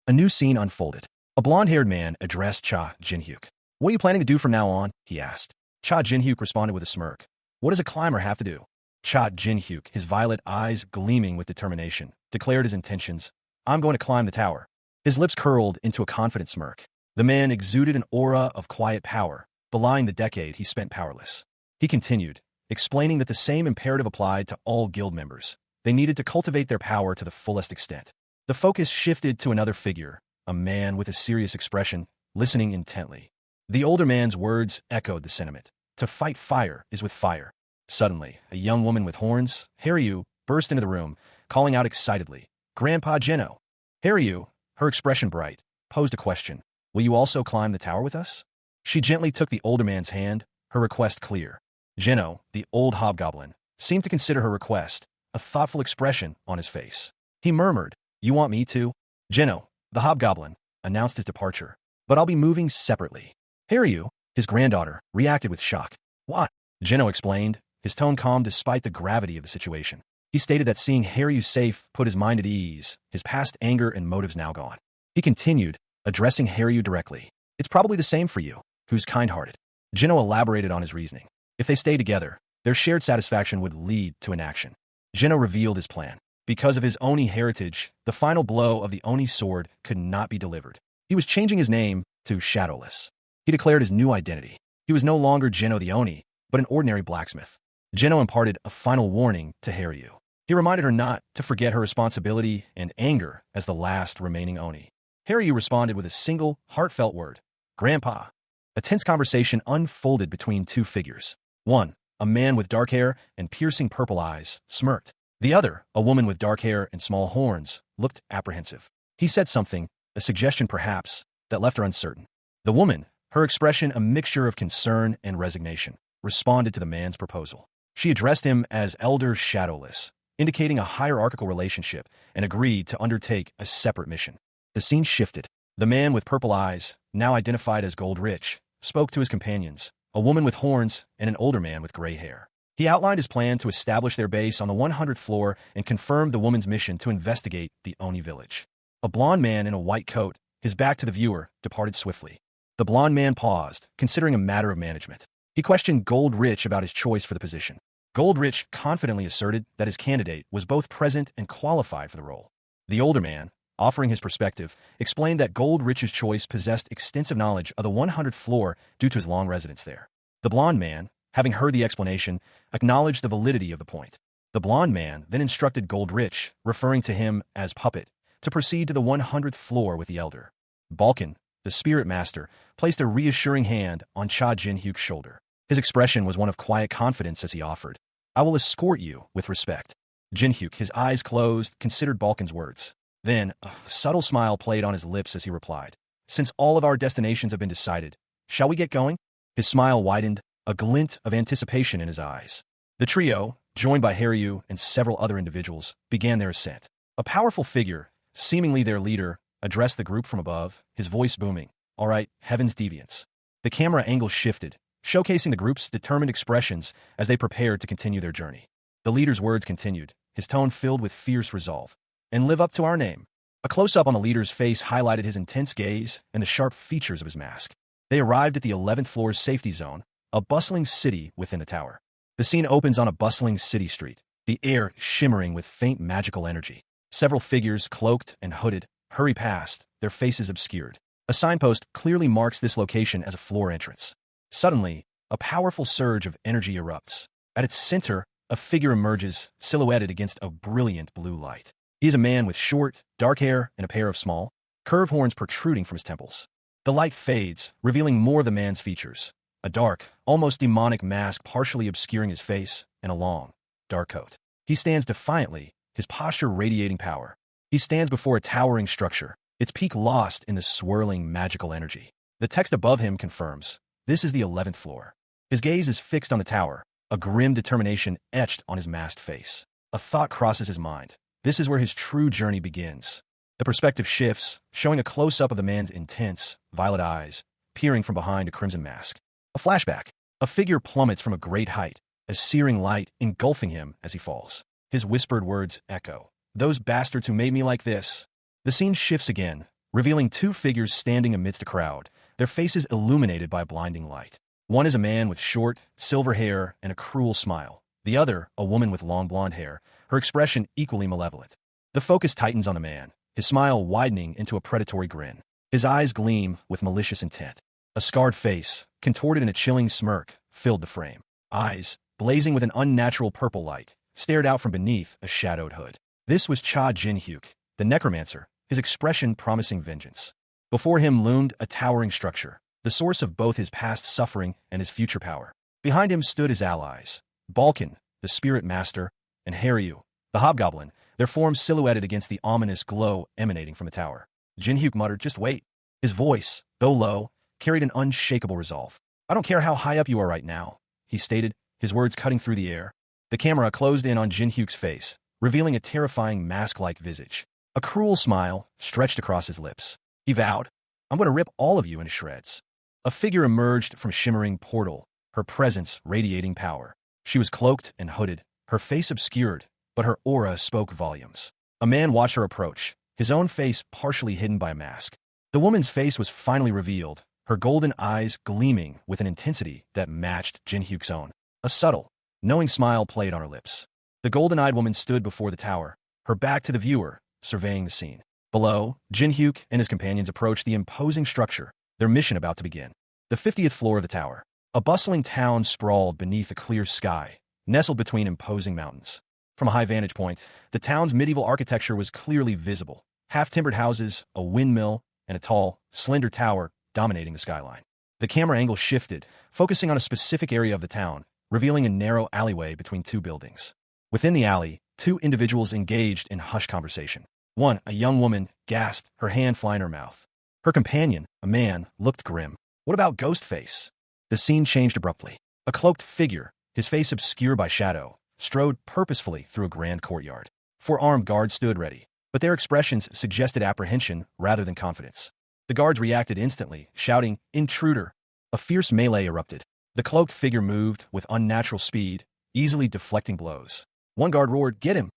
A: A new scene unfolded. A blonde-haired man addressed Cha Jin-hyuk. "What are you planning to do from now on?" he asked. Cha Jin-hyuk responded with a smirk. "What does a climber have to do?" Cha Jin-hyuk, his violet eyes gleaming with determination, declared his intentions. "I'm going to climb the tower." His lips curled into a confident smirk. The man exuded an aura of quiet power, belying the decade he spent powerless. He continued, explaining that the same imperative applied to all guild members. They needed to cultivate their power to the fullest extent. The focus shifted to another figure, a man with a serious expression, listening intently. The older man's words echoed the sentiment. To fight fire is with fire. Suddenly, a young woman with horns, Haryu, burst into the room, calling out excitedly, "Grandpa Geno!" Haryu, her expression bright, posed a question. "Will you also climb the tower with us?" She gently took the older man's hand, her request clear. Geno, the old hobgoblin, seemed to consider her request, a thoughtful expression on his face. He murmured, "You want me to?" Geno, the hobgoblin, announced his departure. "But I'll be moving separately." Haryu, his granddaughter, reacted with shock. "What?" Geno explained, his tone calm despite the gravity of the situation. He stated that seeing Haryu safe put his mind at ease, his past anger and motives now gone. He continued, addressing Haryu directly. "It's probably the same for you, who's kind-hearted." Geno elaborated on his reasoning. If they stayed together, their shared satisfaction would lead to inaction. Geno revealed his plan. Because of his Oni heritage, the final blow of the Oni sword could not be delivered. He was changing his name to Shadowless. He declared his new identity. He was no longer Geno the Oni, but an ordinary blacksmith. Geno imparted a final warning to Haryu. He reminded her not to forget her responsibility and anger as the last remaining Oni. Haryu responded with a single, heartfelt word, "Grandpa." A tense conversation unfolded between two figures. One, a man with dark hair and piercing purple eyes, smirked. The other, a woman with dark hair and small horns, looked apprehensive. He said something, a suggestion perhaps, that left her uncertain. The woman, her expression a mixture of concern and resignation, responded to the man's proposal. She addressed him as Elder Shadowless, indicating a hierarchical relationship, and agreed to undertake a separate mission. The scene shifted. The man with purple eyes, now identified as Goldrich, spoke to his companions, a woman with horns and an older man with gray hair. He outlined his plan to establish their base on the 100th floor and confirmed the woman's mission to investigate the Oni village. A blond man in a white coat, his back to the viewer, departed swiftly. The blond man paused, considering a matter of management. He questioned Goldrich about his choice for the position. Goldrich confidently asserted that his candidate was both present and qualified for the role. The older man, offering his perspective, explained that Goldrich's choice possessed extensive knowledge of the 100th floor due to his long residence there. The blond man, having heard the explanation, acknowledged the validity of the point. The blond man then instructed Goldrich, referring to him as Puppet, to proceed to the 100th floor with the elder. Balkan, the spirit master, placed a reassuring hand on Cha Jin-hyuk's shoulder. His expression was one of quiet confidence as he offered, "I will escort you with respect." Jin-hyuk, his eyes closed, considered Balkan's words. Then, a subtle smile played on his lips as he replied, "Since all of our destinations have been decided, shall we get going?" His smile widened, a glint of anticipation in his eyes. The trio, joined by Haryu and several other individuals, began their ascent. A powerful figure, seemingly their leader, addressed the group from above, his voice booming, "All right, heaven's deviants." The camera angle shifted, showcasing the group's determined expressions as they prepared to continue their journey. The leader's words continued, his tone filled with fierce resolve. "And live up to our name." A close-up on the leader's face highlighted his intense gaze and the sharp features of his mask. They arrived at the 11th floor's safety zone, a bustling city within the tower. The scene opens on a bustling city street, the air shimmering with faint magical energy. Several figures, cloaked and hooded, hurry past, their faces obscured. A signpost clearly marks this location as a floor entrance. Suddenly, a powerful surge of energy erupts. At its center, a figure emerges, silhouetted against a brilliant blue light. He is a man with short, dark hair and a pair of small, curved horns protruding from his temples. The light fades, revealing more of the man's features. A dark, almost demonic mask partially obscuring his face, and a long, dark coat. He stands defiantly, his posture radiating power. He stands before a towering structure, its peak lost in the swirling magical energy. The text above him confirms, this is the 11th floor. His gaze is fixed on the tower, a grim determination etched on his masked face. A thought crosses his mind. This is where his true journey begins. The perspective shifts, showing a close-up of the man's intense, violet eyes, peering from behind a crimson mask. A flashback. A figure plummets from a great height, a searing light engulfing him as he falls. His whispered words echo, "Those bastards who made me like this." The scene shifts again, revealing two figures standing amidst a crowd, their faces illuminated by a blinding light. One is a man with short, silver hair and a cruel smile. The other, a woman with long blonde hair, her expression equally malevolent. The focus tightens on the man, his smile widening into a predatory grin. His eyes gleam with malicious intent. A scarred face, contorted in a chilling smirk, filled the frame. Eyes, blazing with an unnatural purple light, stared out from beneath a shadowed hood. This was Cha Jin-hyuk, the necromancer, his expression promising vengeance. Before him loomed a towering structure, the source of both his past suffering and his future power. Behind him stood his allies, Balkan, the spirit master, and Haryu, the hobgoblin, their forms silhouetted against the ominous glow emanating from the tower. Jin-hyuk muttered, "Just wait." His voice, though low, carried an unshakable resolve. "I don't care how high up you are right now," he stated, his words cutting through the air. The camera closed in on Jin-hyuk's face, revealing a terrifying mask-like visage. A cruel smile stretched across his lips. He vowed, "I'm going to rip all of you into shreds." A figure emerged from a shimmering portal, her presence radiating power. She was cloaked and hooded, her face obscured, but her aura spoke volumes. A man watched her approach, his own face partially hidden by a mask. The woman's face was finally revealed, her golden eyes gleaming with an intensity that matched Jin-hyuk's own. A subtle, knowing smile played on her lips. The golden-eyed woman stood before the tower, her back to the viewer, surveying the scene. Below, Jin-hyuk and his companions approached the imposing structure, their mission about to begin. The 50th floor of the tower. A bustling town sprawled beneath a clear sky, nestled between imposing mountains. From a high vantage point, the town's medieval architecture was clearly visible. Half-timbered houses, a windmill, and a tall, slender tower dominating the skyline. The camera angle shifted, focusing on a specific area of the town, revealing a narrow alleyway between two buildings. Within the alley, two individuals engaged in hushed conversation. One, a young woman, gasped, her hand flying in her mouth. Her companion, a man, looked grim. "What about Ghostface?" The scene changed abruptly. A cloaked figure, his face obscured by shadow, strode purposefully through a grand courtyard. 4 armed guards stood ready, but their expressions suggested apprehension rather than confidence. The guards reacted instantly, shouting, "Intruder!" A fierce melee erupted. The cloaked figure moved with unnatural speed, easily deflecting blows. One guard roared, "Get him!"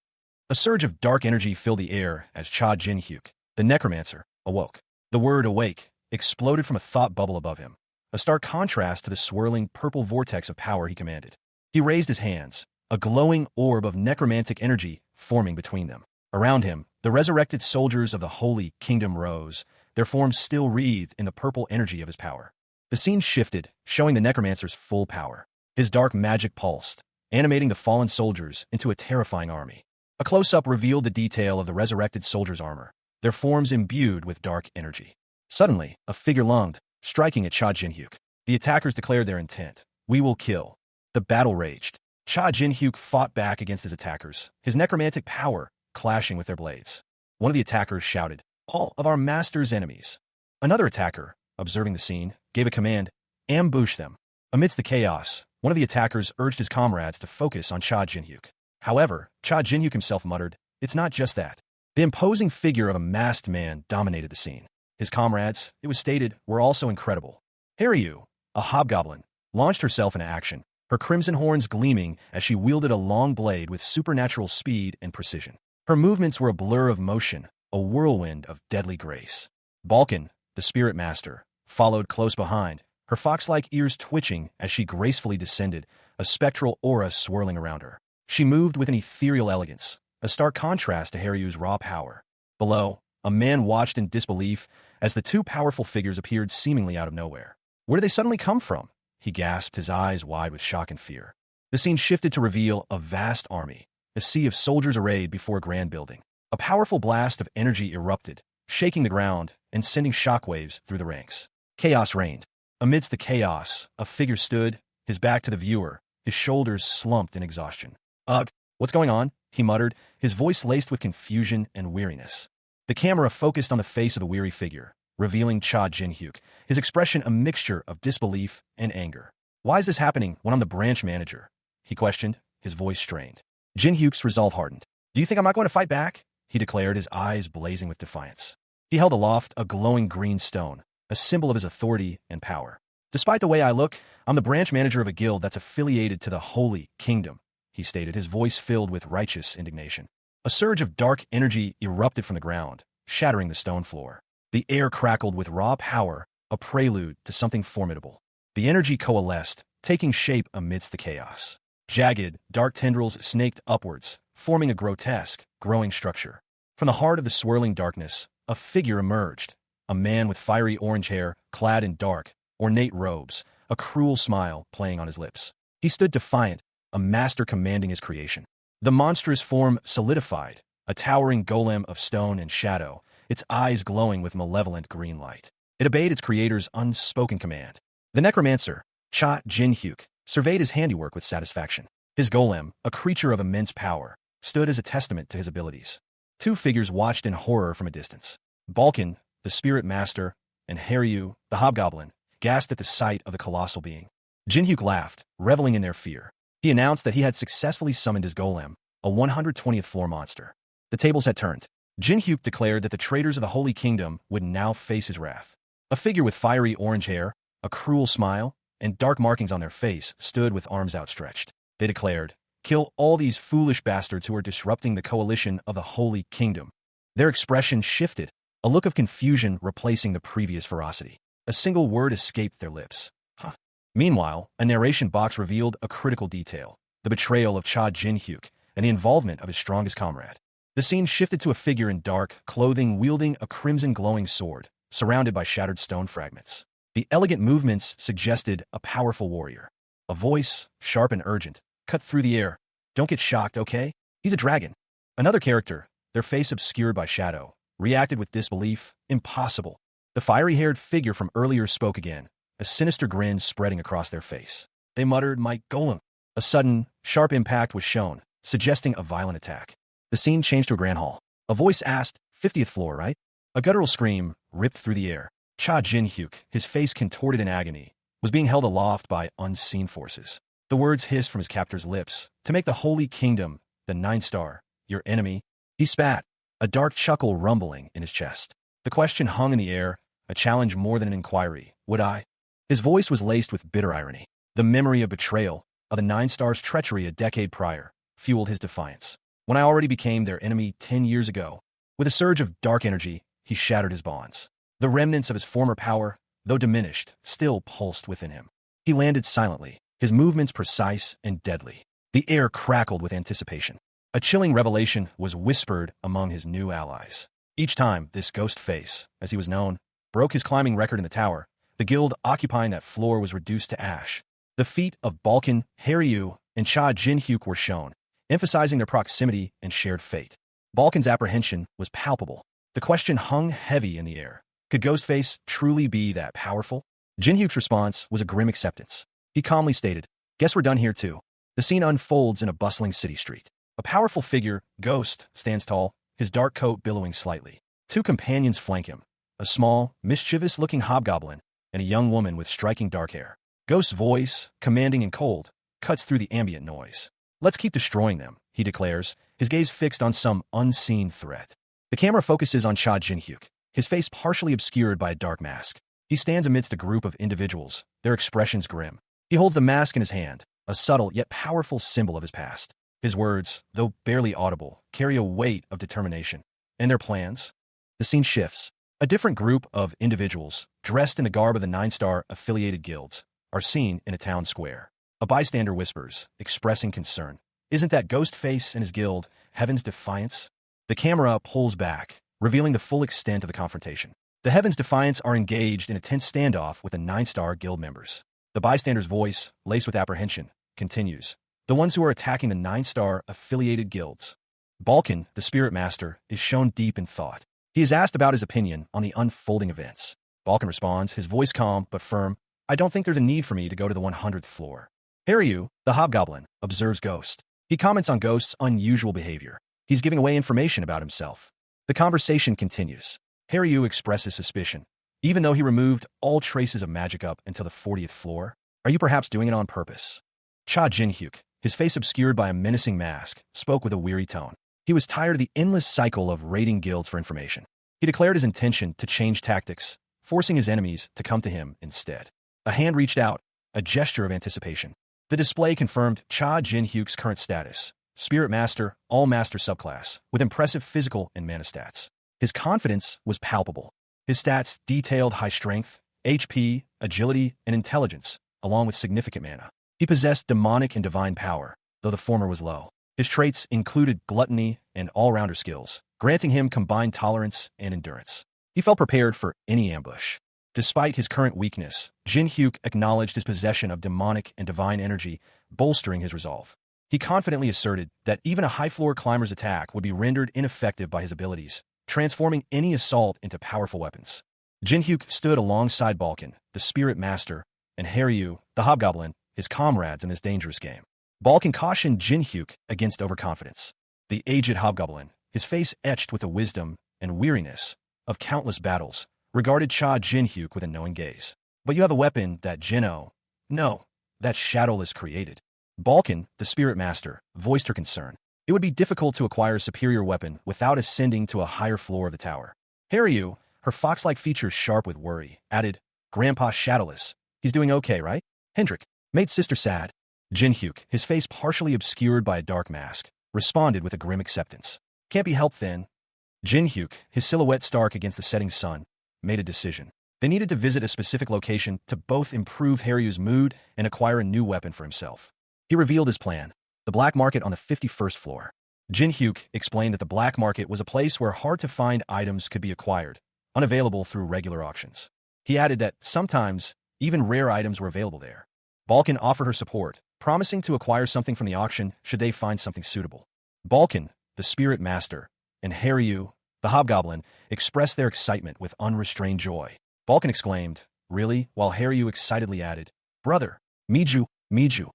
A: A surge of dark energy filled the air as Cha Jin-hyuk, the necromancer, awoke. The word "awake" exploded from a thought bubble above him, a stark contrast to the swirling purple vortex of power he commanded. He raised his hands, a glowing orb of necromantic energy forming between them. Around him, the resurrected soldiers of the Holy Kingdom rose, their forms still wreathed in the purple energy of his power. The scene shifted, showing the necromancer's full power. His dark magic pulsed, animating the fallen soldiers into a terrifying army. A close-up revealed the detail of the resurrected soldiers' armor, their forms imbued with dark energy. Suddenly, a figure lunged, striking at Cha Jin-hyuk. The attackers declared their intent. "We will kill." The battle raged. Cha Jin-hyuk fought back against his attackers, his necromantic power clashing with their blades. One of the attackers shouted, "All of our master's enemies." Another attacker, observing the scene, gave a command, "Ambush them." Amidst the chaos, one of the attackers urged his comrades to focus on Cha Jin-hyuk. However, Cha Jin-hyuk himself muttered, "It's not just that." The imposing figure of a masked man dominated the scene. His comrades, it was stated, were also incredible. Haryu, a hobgoblin, launched herself into action, her crimson horns gleaming as she wielded a long blade with supernatural speed and precision. Her movements were a blur of motion, a whirlwind of deadly grace. Balkan, the spirit master, followed close behind, her fox-like ears twitching as she gracefully descended, a spectral aura swirling around her. She moved with an ethereal elegance, a stark contrast to Haryu's raw power. Below, a man watched in disbelief as the two powerful figures appeared seemingly out of nowhere. "Where did they suddenly come from?" he gasped, his eyes wide with shock and fear. The scene shifted to reveal a vast army, a sea of soldiers arrayed before a grand building. A powerful blast of energy erupted, shaking the ground and sending shockwaves through the ranks. Chaos reigned. Amidst the chaos, a figure stood, his back to the viewer, his shoulders slumped in exhaustion. "Ugh, what's going on?" he muttered, his voice laced with confusion and weariness. The camera focused on the face of the weary figure, revealing Cha Jin-hyuk, his expression a mixture of disbelief and anger. "Why is this happening when I'm the branch manager?" he questioned, his voice strained. Jin-hyuk's resolve hardened. "Do you think I'm not going to fight back?" he declared, his eyes blazing with defiance. He held aloft a glowing green stone, a symbol of his authority and power. "Despite the way I look, I'm the branch manager of a guild that's affiliated to the Holy Kingdom," he stated, his voice filled with righteous indignation. A surge of dark energy erupted from the ground, shattering the stone floor. The air crackled with raw power, a prelude to something formidable. The energy coalesced, taking shape amidst the chaos. Jagged, dark tendrils snaked upwards, forming a grotesque, growing structure. From the heart of the swirling darkness, a figure emerged, a man with fiery orange hair, clad in dark, ornate robes, a cruel smile playing on his lips. He stood defiant, a master commanding his creation. The monstrous form solidified, a towering golem of stone and shadow, its eyes glowing with malevolent green light. It obeyed its creator's unspoken command. The necromancer, Cha Jin-hyuk, surveyed his handiwork with satisfaction. His golem, a creature of immense power, stood as a testament to his abilities. Two figures watched in horror from a distance. Balkan, the spirit master, and Haryu, the hobgoblin, gasped at the sight of the colossal being. Jin-hyuk laughed, reveling in their fear. He announced that he had successfully summoned his golem, a 120th floor monster. The tables had turned. Jin-hyuk declared that the traitors of the Holy Kingdom would now face his wrath. A figure with fiery orange hair, a cruel smile, and dark markings on their face stood with arms outstretched. They declared, "Kill all these foolish bastards who are disrupting the coalition of the Holy Kingdom." Their expression shifted, a look of confusion replacing the previous ferocity. A single word escaped their lips. Huh. Meanwhile, a narration box revealed a critical detail: the betrayal of Cha Jin-hyuk and the involvement of his strongest comrade. The scene shifted to a figure in dark clothing wielding a crimson glowing sword, surrounded by shattered stone fragments. The elegant movements suggested a powerful warrior. A voice, sharp and urgent, cut through the air. "Don't get shocked, okay? He's a dragon." Another character, their face obscured by shadow, reacted with disbelief. "Impossible." The fiery-haired figure from earlier spoke again, a sinister grin spreading across their face. They muttered, "My golem." A sudden, sharp impact was shown, suggesting a violent attack. The scene changed to a grand hall. A voice asked, "50th floor, right?" A guttural scream ripped through the air. Cha Jin-hyuk, his face contorted in agony, was being held aloft by unseen forces. The words hissed from his captor's lips, "To make the Holy Kingdom, the 9-star, your enemy." He spat, a dark chuckle rumbling in his chest. The question hung in the air, a challenge more than an inquiry. Would I? His voice was laced with bitter irony. The memory of betrayal, of the 9-star's treachery a decade prior, fueled his defiance. When I already became their enemy 10 years ago. With a surge of dark energy, he shattered his bonds. The remnants of his former power, though diminished, still pulsed within him. He landed silently, his movements precise and deadly. The air crackled with anticipation. A chilling revelation was whispered among his new allies. Each time this ghost face, as he was known, broke his climbing record in the tower, the guild occupying that floor was reduced to ash. The feet of Balkan, Haryu, and Cha Jin-hyuk were shown, emphasizing their proximity and shared fate. Balkan's apprehension was palpable. The question hung heavy in the air. Could Ghostface truly be that powerful? Jin-hyuk's response was a grim acceptance. He calmly stated, "Guess we're done here too." The scene unfolds in a bustling city street. A powerful figure, Ghost, stands tall, his dark coat billowing slightly. Two companions flank him, a small, mischievous-looking hobgoblin and a young woman with striking dark hair. Ghost's voice, commanding and cold, cuts through the ambient noise. "Let's keep destroying them," he declares, his gaze fixed on some unseen threat. The camera focuses on Cha Jin-hyuk, his face partially obscured by a dark mask. He stands amidst a group of individuals, their expressions grim. He holds the mask in his hand, a subtle yet powerful symbol of his past. His words, though barely audible, carry a weight of determination. And their plans? The scene shifts. A different group of individuals, dressed in the garb of the 9-star affiliated guilds, are seen in a town square. A bystander whispers, expressing concern. "Isn't that Ghostface and his guild Heaven's Defiance?" The camera pulls back, revealing the full extent of the confrontation. The Heaven's Defiance are engaged in a tense standoff with the 9-star guild members. The bystander's voice, laced with apprehension, continues. "The ones who are attacking the 9-star affiliated guilds." Balkan, the spirit master, is shown deep in thought. He is asked about his opinion on the unfolding events. Balkan responds, his voice calm but firm, "I don't think there's a need for me to go to the 100th floor." Haryu, the hobgoblin, observes Ghost. He comments on Ghost's unusual behavior. He's giving away information about himself. The conversation continues. Haryu expresses suspicion. Even though he removed all traces of magic up until the 40th floor, are you perhaps doing it on purpose? Cha Jin-hyuk, his face obscured by a menacing mask, spoke with a weary tone. He was tired of the endless cycle of raiding guilds for information. He declared his intention to change tactics, forcing his enemies to come to him instead. A hand reached out, a gesture of anticipation. The display confirmed Cha Jin-hyuk's current status, Spirit Master, All-Master subclass, with impressive physical and mana stats. His confidence was palpable. His stats detailed high strength, HP, agility, and intelligence, along with significant mana. He possessed demonic and divine power, though the former was low. His traits included gluttony and all-rounder skills, granting him combined tolerance and endurance. He felt prepared for any ambush. Despite his current weakness, Jin-hyuk acknowledged his possession of demonic and divine energy, bolstering his resolve. He confidently asserted that even a high-floor climber's attack would be rendered ineffective by his abilities, transforming any assault into powerful weapons. Jin-hyuk stood alongside Balkan, the spirit master, and Haryu, the hobgoblin, his comrades in this dangerous game. Balkan cautioned Jin-hyuk against overconfidence. The aged hobgoblin, his face etched with the wisdom and weariness of countless battles, regarded Cha Jin-hyuk with a knowing gaze. "But you have a weapon that Jin-oh, no, that Shadowless created." Balkan, the spirit master, voiced her concern. It would be difficult to acquire a superior weapon without ascending to a higher floor of the tower. Haryu, her fox-like features sharp with worry, added, "Grandpa Shadowless, he's doing okay, right?" Hendrik, made sister sad. Jin-hyuk, his face partially obscured by a dark mask, responded with a grim acceptance. "Can't be helped then." Jin-hyuk, his silhouette stark against the setting sun, made a decision. They needed to visit a specific location to both improve Haryu's mood and acquire a new weapon for himself. He revealed his plan: the black market on the 51st floor. Jin-hyuk explained that the black market was a place where hard-to-find items could be acquired, unavailable through regular auctions. He added that sometimes even rare items were available there. Balkan offered her support, promising to acquire something from the auction should they find something suitable. Balkan, the spirit master, and Haryu, the hobgoblin, expressed their excitement with unrestrained joy. Balkan exclaimed, "Really?" while Haryu excitedly added, "Brother, Miju, Miju."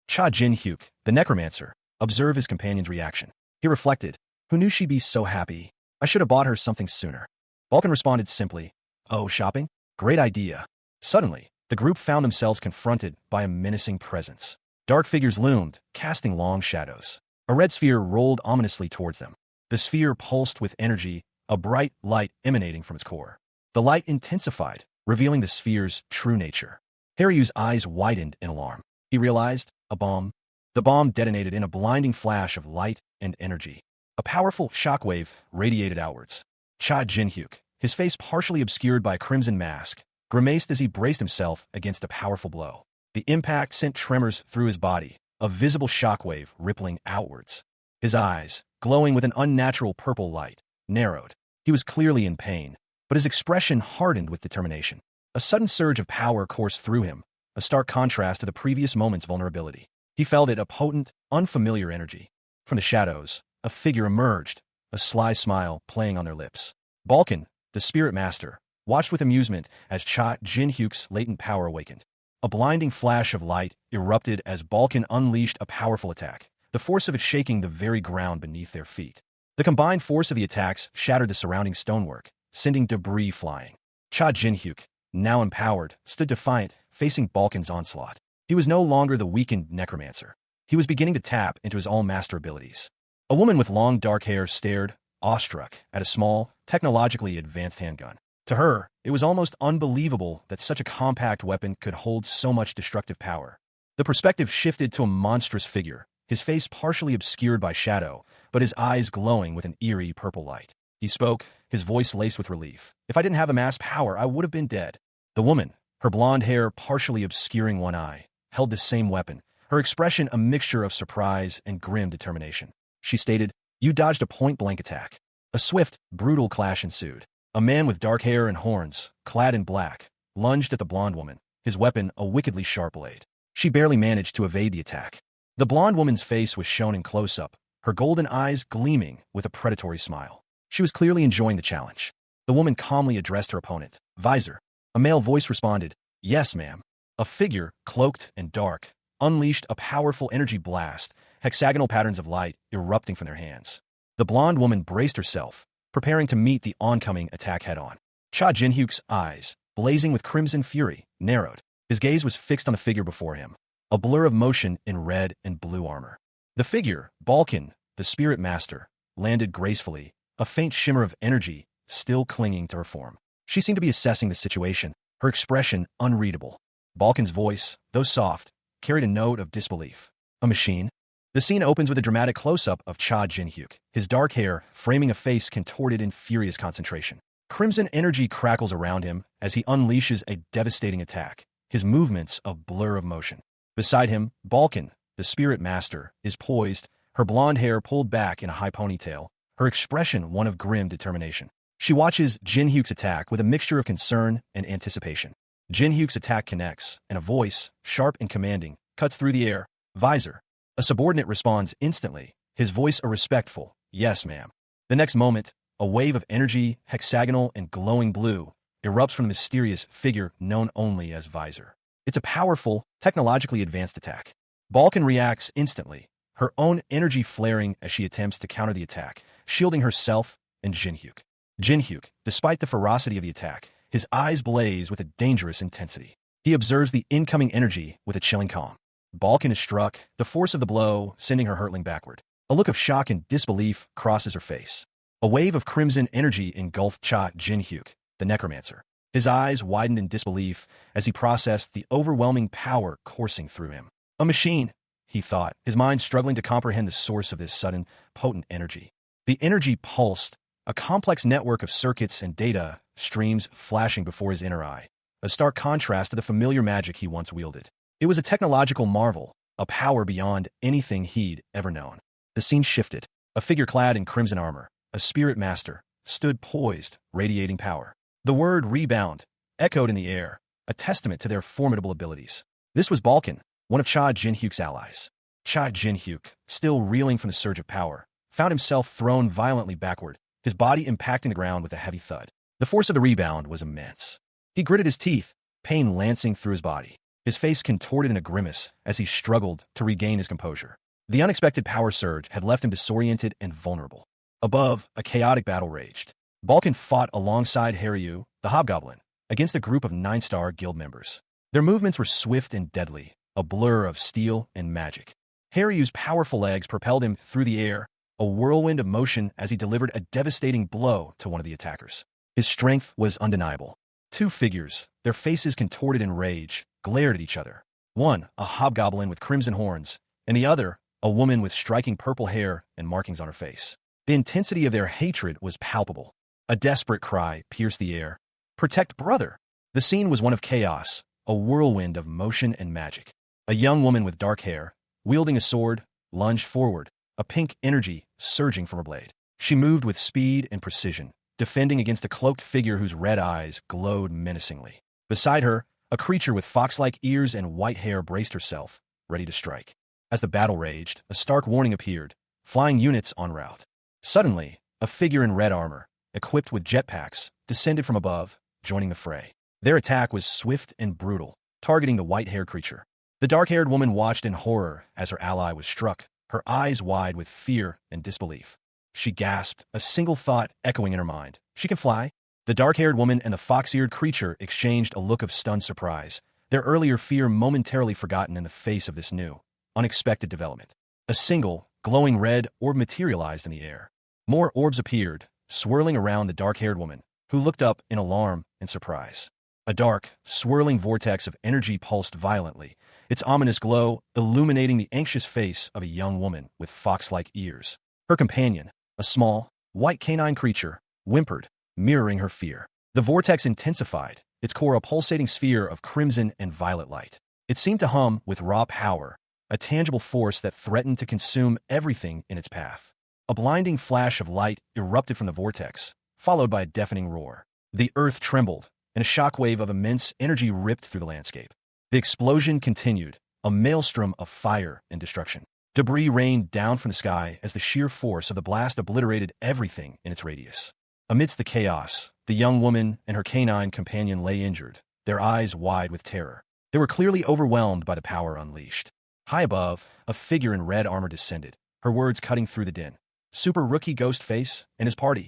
A: Cha Jin-hyuk, the necromancer, observed his companion's reaction. He reflected, "Who knew she'd be so happy? I should have bought her something sooner." Balkan responded simply, "Oh, shopping? Great idea." Suddenly, the group found themselves confronted by a menacing presence. Dark figures loomed, casting long shadows. A red sphere rolled ominously towards them. The sphere pulsed with energy, a bright light emanating from its core. The light intensified, revealing the sphere's true nature. Haryu's eyes widened in alarm. He realized, a bomb. The bomb detonated in a blinding flash of light and energy. A powerful shockwave radiated outwards. Cha Jin-hyuk, his face partially obscured by a crimson mask, grimaced as he braced himself against a powerful blow. The impact sent tremors through his body, a visible shockwave rippling outwards. His eyes, glowing with an unnatural purple light, narrowed. He was clearly in pain, but his expression hardened with determination. A sudden surge of power coursed through him, a stark contrast to the previous moment's vulnerability. He felt it, a potent, unfamiliar energy. From the shadows, a figure emerged, a sly smile playing on their lips. Balkan, the spirit master, watched with amusement as Cha Jin-hyuk's latent power awakened. A blinding flash of light erupted as Balkan unleashed a powerful attack, the force of it shaking the very ground beneath their feet. The combined force of the attacks shattered the surrounding stonework, sending debris flying. Cha Jin-hyuk, now empowered, stood defiant, facing Balkan's onslaught. He was no longer the weakened necromancer. He was beginning to tap into his all-master abilities. A woman with long dark hair stared, awestruck, at a small, technologically advanced handgun. To her, it was almost unbelievable that such a compact weapon could hold so much destructive power. The perspective shifted to a monstrous figure, his face partially obscured by shadow, but his eyes glowing with an eerie purple light. He spoke, his voice laced with relief. "If I didn't have amass power, I would have been dead." The woman, her blonde hair partially obscuring one eye, held the same weapon, her expression a mixture of surprise and grim determination. She stated, "You dodged a point-blank attack." A swift, brutal clash ensued. A man with dark hair and horns, clad in black, lunged at the blonde woman, his weapon a wickedly sharp blade. She barely managed to evade the attack. The blonde woman's face was shown in close-up, her golden eyes gleaming with a predatory smile. She was clearly enjoying the challenge. The woman calmly addressed her opponent. "Visor." A male voice responded, "Yes, ma'am." A figure, cloaked and dark, unleashed a powerful energy blast, hexagonal patterns of light erupting from their hands. The blonde woman braced herself, preparing to meet the oncoming attack head-on. Cha Jin-hyuk's eyes, blazing with crimson fury, narrowed. His gaze was fixed on the figure before him, a blur of motion in red and blue armor. The figure, Balkan, the spirit master, landed gracefully, a faint shimmer of energy still clinging to her form. She seemed to be assessing the situation, her expression unreadable. Balkan's voice, though soft, carried a note of disbelief. "A machine?" The scene opens with a dramatic close-up of Cha Jin-hyuk, his dark hair framing a face contorted in furious concentration. Crimson energy crackles around him as he unleashes a devastating attack, his movements a blur of motion. Beside him, Balkan, the spirit master, is poised, her blonde hair pulled back in a high ponytail, her expression one of grim determination. She watches Jin Hyuk's attack with a mixture of concern and anticipation. Jin Hyuk's attack connects, and a voice, sharp and commanding, cuts through the air. Visor. A subordinate responds instantly, his voice a respectful, "Yes, ma'am." The next moment, a wave of energy, hexagonal and glowing blue, erupts from the mysterious figure known only as Visor. It's a powerful, technologically advanced attack. Balkan reacts instantly, her own energy flaring as she attempts to counter the attack, shielding herself and Jin Hyuk. Jin Hyuk, despite the ferocity of the attack, his eyes blaze with a dangerous intensity. He observes the incoming energy with a chilling calm. Balkan is struck, the force of the blow sending her hurtling backward. A look of shock and disbelief crosses her face. A wave of crimson energy engulfed Jin Hyuk, the necromancer. His eyes widened in disbelief as he processed the overwhelming power coursing through him. A machine, he thought, his mind struggling to comprehend the source of this sudden, potent energy. The energy pulsed, a complex network of circuits and data streams flashing before his inner eye, a stark contrast to the familiar magic he once wielded. It was a technological marvel, a power beyond anything he'd ever known. The scene shifted. A figure clad in crimson armor, a spirit master, stood poised, radiating power. The word rebound echoed in the air, a testament to their formidable abilities. This was Balkan, one of Jin Hyuk's allies. Jin Hyuk, still reeling from the surge of power, found himself thrown violently backward, his body impacting the ground with a heavy thud. The force of the rebound was immense. He gritted his teeth, pain lancing through his body. His face contorted in a grimace as he struggled to regain his composure. The unexpected power surge had left him disoriented and vulnerable. Above, a chaotic battle raged. Balkan fought alongside Haryu, the hobgoblin, against a group of 9-star guild members. Their movements were swift and deadly, a blur of steel and magic. Haryu's powerful legs propelled him through the air, a whirlwind of motion as he delivered a devastating blow to one of the attackers. His strength was undeniable. Two figures, their faces contorted in rage, glared at each other. One, a hobgoblin with crimson horns, and the other, a woman with striking purple hair and markings on her face. The intensity of their hatred was palpable. A desperate cry pierced the air. "Protect brother!" The scene was one of chaos, a whirlwind of motion and magic. A young woman with dark hair, wielding a sword, lunged forward, a pink energy surging from her blade. She moved with speed and precision, defending against a cloaked figure whose red eyes glowed menacingly. Beside her, a creature with fox-like ears and white hair braced herself, ready to strike. As the battle raged, a stark warning appeared, flying units en route. Suddenly, a figure in red armor, equipped with jetpacks, descended from above, joining the fray. Their attack was swift and brutal, targeting the white-haired creature. The dark-haired woman watched in horror as her ally was struck, her eyes wide with fear and disbelief. She gasped, a single thought echoing in her mind. She can fly? The dark-haired woman and the fox-eared creature exchanged a look of stunned surprise, their earlier fear momentarily forgotten in the face of this new, unexpected development. A single, glowing red orb materialized in the air. More orbs appeared, swirling around the dark-haired woman, who looked up in alarm and surprise. A dark, swirling vortex of energy pulsed violently, its ominous glow illuminating the anxious face of a young woman with fox-like ears. Her companion, a small, white canine creature, whimpered, mirroring her fear. The vortex intensified, its core a pulsating sphere of crimson and violet light. It seemed to hum with raw power, a tangible force that threatened to consume everything in its path. A blinding flash of light erupted from the vortex, followed by a deafening roar. The earth trembled, and a shockwave of immense energy ripped through the landscape. The explosion continued, a maelstrom of fire and destruction. Debris rained down from the sky as the sheer force of the blast obliterated everything in its radius. Amidst the chaos, the young woman and her canine companion lay injured, their eyes wide with terror. They were clearly overwhelmed by the power unleashed. High above, a figure in red armor descended, her words cutting through the din. Super Rookie Ghostface and his party.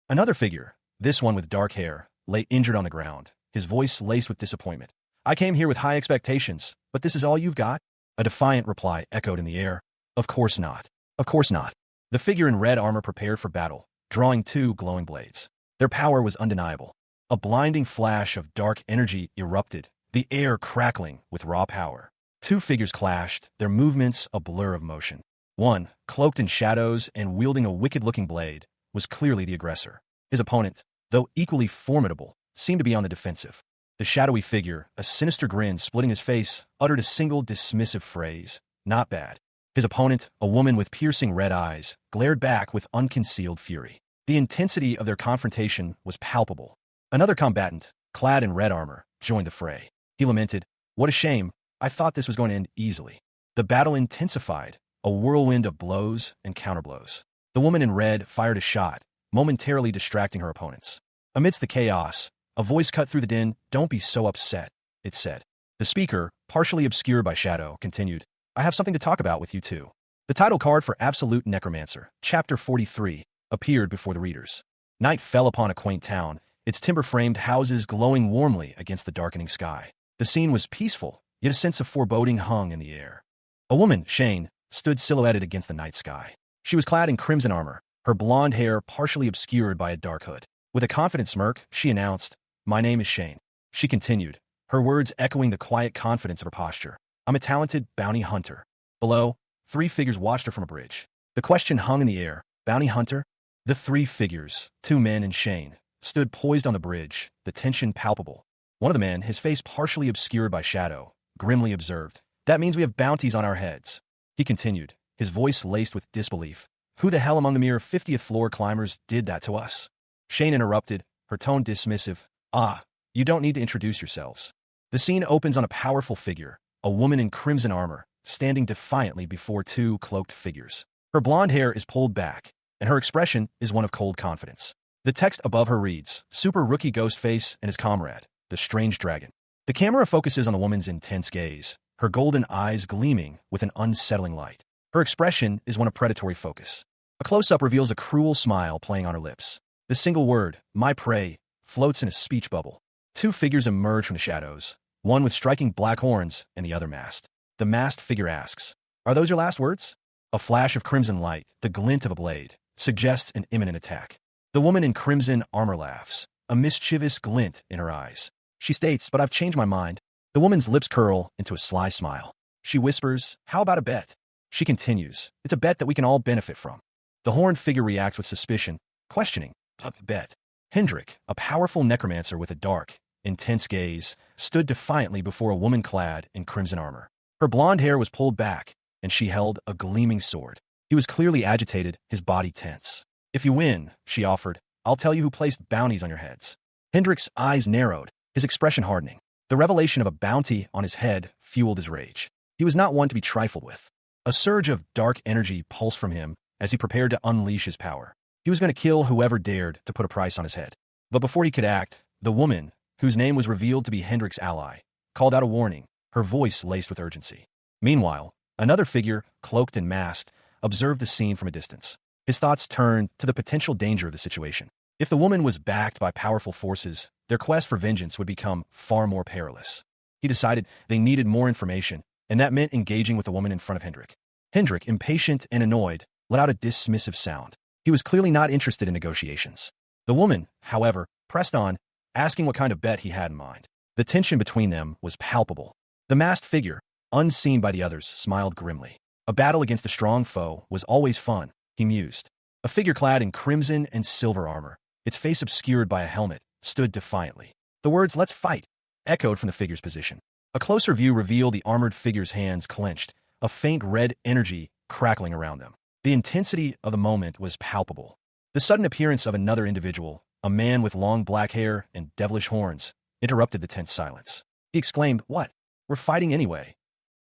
A: Another figure, this one with dark hair, lay injured on the ground, his voice laced with disappointment. "I came here with high expectations, but this is all you've got?" A defiant reply echoed in the air. "Of course not. Of course not." The figure in red armor prepared for battle, drawing two glowing blades. Their power was undeniable. A blinding flash of dark energy erupted, the air crackling with raw power. Two figures clashed, their movements a blur of motion. One, cloaked in shadows and wielding a wicked-looking blade, was clearly the aggressor. His opponent, though equally formidable, seemed to be on the defensive. The shadowy figure, a sinister grin splitting his face, uttered a single dismissive phrase, "Not bad." His opponent, a woman with piercing red eyes, glared back with unconcealed fury. The intensity of their confrontation was palpable. Another combatant, clad in red armor, joined the fray. He lamented, "What a shame, I thought this was going to end easily." The battle intensified, a whirlwind of blows and counterblows. The woman in red fired a shot, momentarily distracting her opponents. Amidst the chaos, a voice cut through the din. "Don't be so upset," it said. The speaker, partially obscured by shadow, continued, "I have something to talk about with you too." The title card for Absolute Necromancer, Chapter 43, appeared before the readers. Night fell upon a quaint town, its timber-framed houses glowing warmly against the darkening sky. The scene was peaceful, yet a sense of foreboding hung in the air. A woman, Shane, stood silhouetted against the night sky. She was clad in crimson armor, her blonde hair partially obscured by a dark hood. With a confident smirk, she announced, "My name is Shane." She continued, her words echoing the quiet confidence of her posture. "I'm a talented bounty hunter." Below, 3 figures watched her from a bridge. The question hung in the air, "Bounty hunter?" The 3 figures, 2 men and Shane, stood poised on the bridge, the tension palpable. One of the men, his face partially obscured by shadow, grimly observed, "That means we have bounties on our heads." He continued, his voice laced with disbelief, "Who the hell among the mere 50th floor climbers did that to us?" Shane interrupted, her tone dismissive, "Ah, you don't need to introduce yourselves." The scene opens on a powerful figure, a woman in crimson armor, standing defiantly before 2 cloaked figures. Her blonde hair is pulled back, and her expression is one of cold confidence. The text above her reads, "Super Rookie Ghostface and his comrade, the Strange Dragon." The camera focuses on the woman's intense gaze, her golden eyes gleaming with an unsettling light. Her expression is one of predatory focus. A close-up reveals a cruel smile playing on her lips. The single word, "my prey," floats in a speech bubble. 2 figures emerge from the shadows, one with striking black horns and the other masked. The masked figure asks, "Are those your last words?" A flash of crimson light, the glint of a blade, suggests an imminent attack. The woman in crimson armor laughs, a mischievous glint in her eyes. She states, "But I've changed my mind." The woman's lips curl into a sly smile. She whispers, "How about a bet?" She continues, "It's a bet that we can all benefit from." The horned figure reacts with suspicion, questioning, "A bet?" Hendrik, a powerful necromancer with a dark, intense gaze, stood defiantly before a woman clad in crimson armor. Her blonde hair was pulled back, and she held a gleaming sword. He was clearly agitated, his body tense. "If you win," she offered, "I'll tell you who placed bounties on your heads." Hendrik's eyes narrowed, his expression hardening. The revelation of a bounty on his head fueled his rage. He was not one to be trifled with. A surge of dark energy pulsed from him as he prepared to unleash his power. He was going to kill whoever dared to put a price on his head. But before he could act, the woman, whose name was revealed to be Hendrik's ally, called out a warning, her voice laced with urgency. Meanwhile, another figure, cloaked and masked, observed the scene from a distance. His thoughts turned to the potential danger of the situation. If the woman was backed by powerful forces, their quest for vengeance would become far more perilous. He decided they needed more information, and that meant engaging with the woman in front of Hendrik. Hendrik, impatient and annoyed, let out a dismissive sound. He was clearly not interested in negotiations. The woman, however, pressed on, asking what kind of bet he had in mind. The tension between them was palpable. The masked figure, unseen by the others, smiled grimly. A battle against a strong foe was always fun, he mused. A figure clad in crimson and silver armor, its face obscured by a helmet, stood defiantly. The words, "Let's fight," echoed from the figure's position. A closer view revealed the armored figure's hands clenched, a faint red energy crackling around them. The intensity of the moment was palpable. The sudden appearance of another individual, a man with long black hair and devilish horns, interrupted the tense silence. He exclaimed, "What? We're fighting anyway."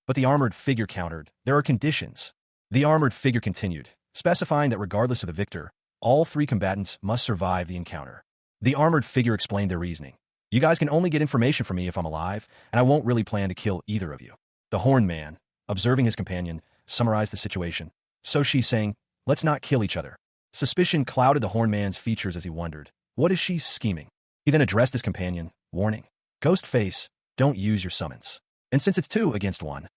A: But the armored figure countered, "There are conditions." The armored figure continued, specifying that regardless of the victor, all 3 combatants must survive the encounter. The armored figure explained their reasoning. "You guys can only get information from me if I'm alive, and I won't really plan to kill either of you." The horned man, observing his companion, summarized the situation. "So she's saying, let's not kill each other." Suspicion clouded the horned man's features as he wondered, what is she scheming? He then addressed his companion, warning, "Ghostface, don't use your summons." And since it's 2 against 1,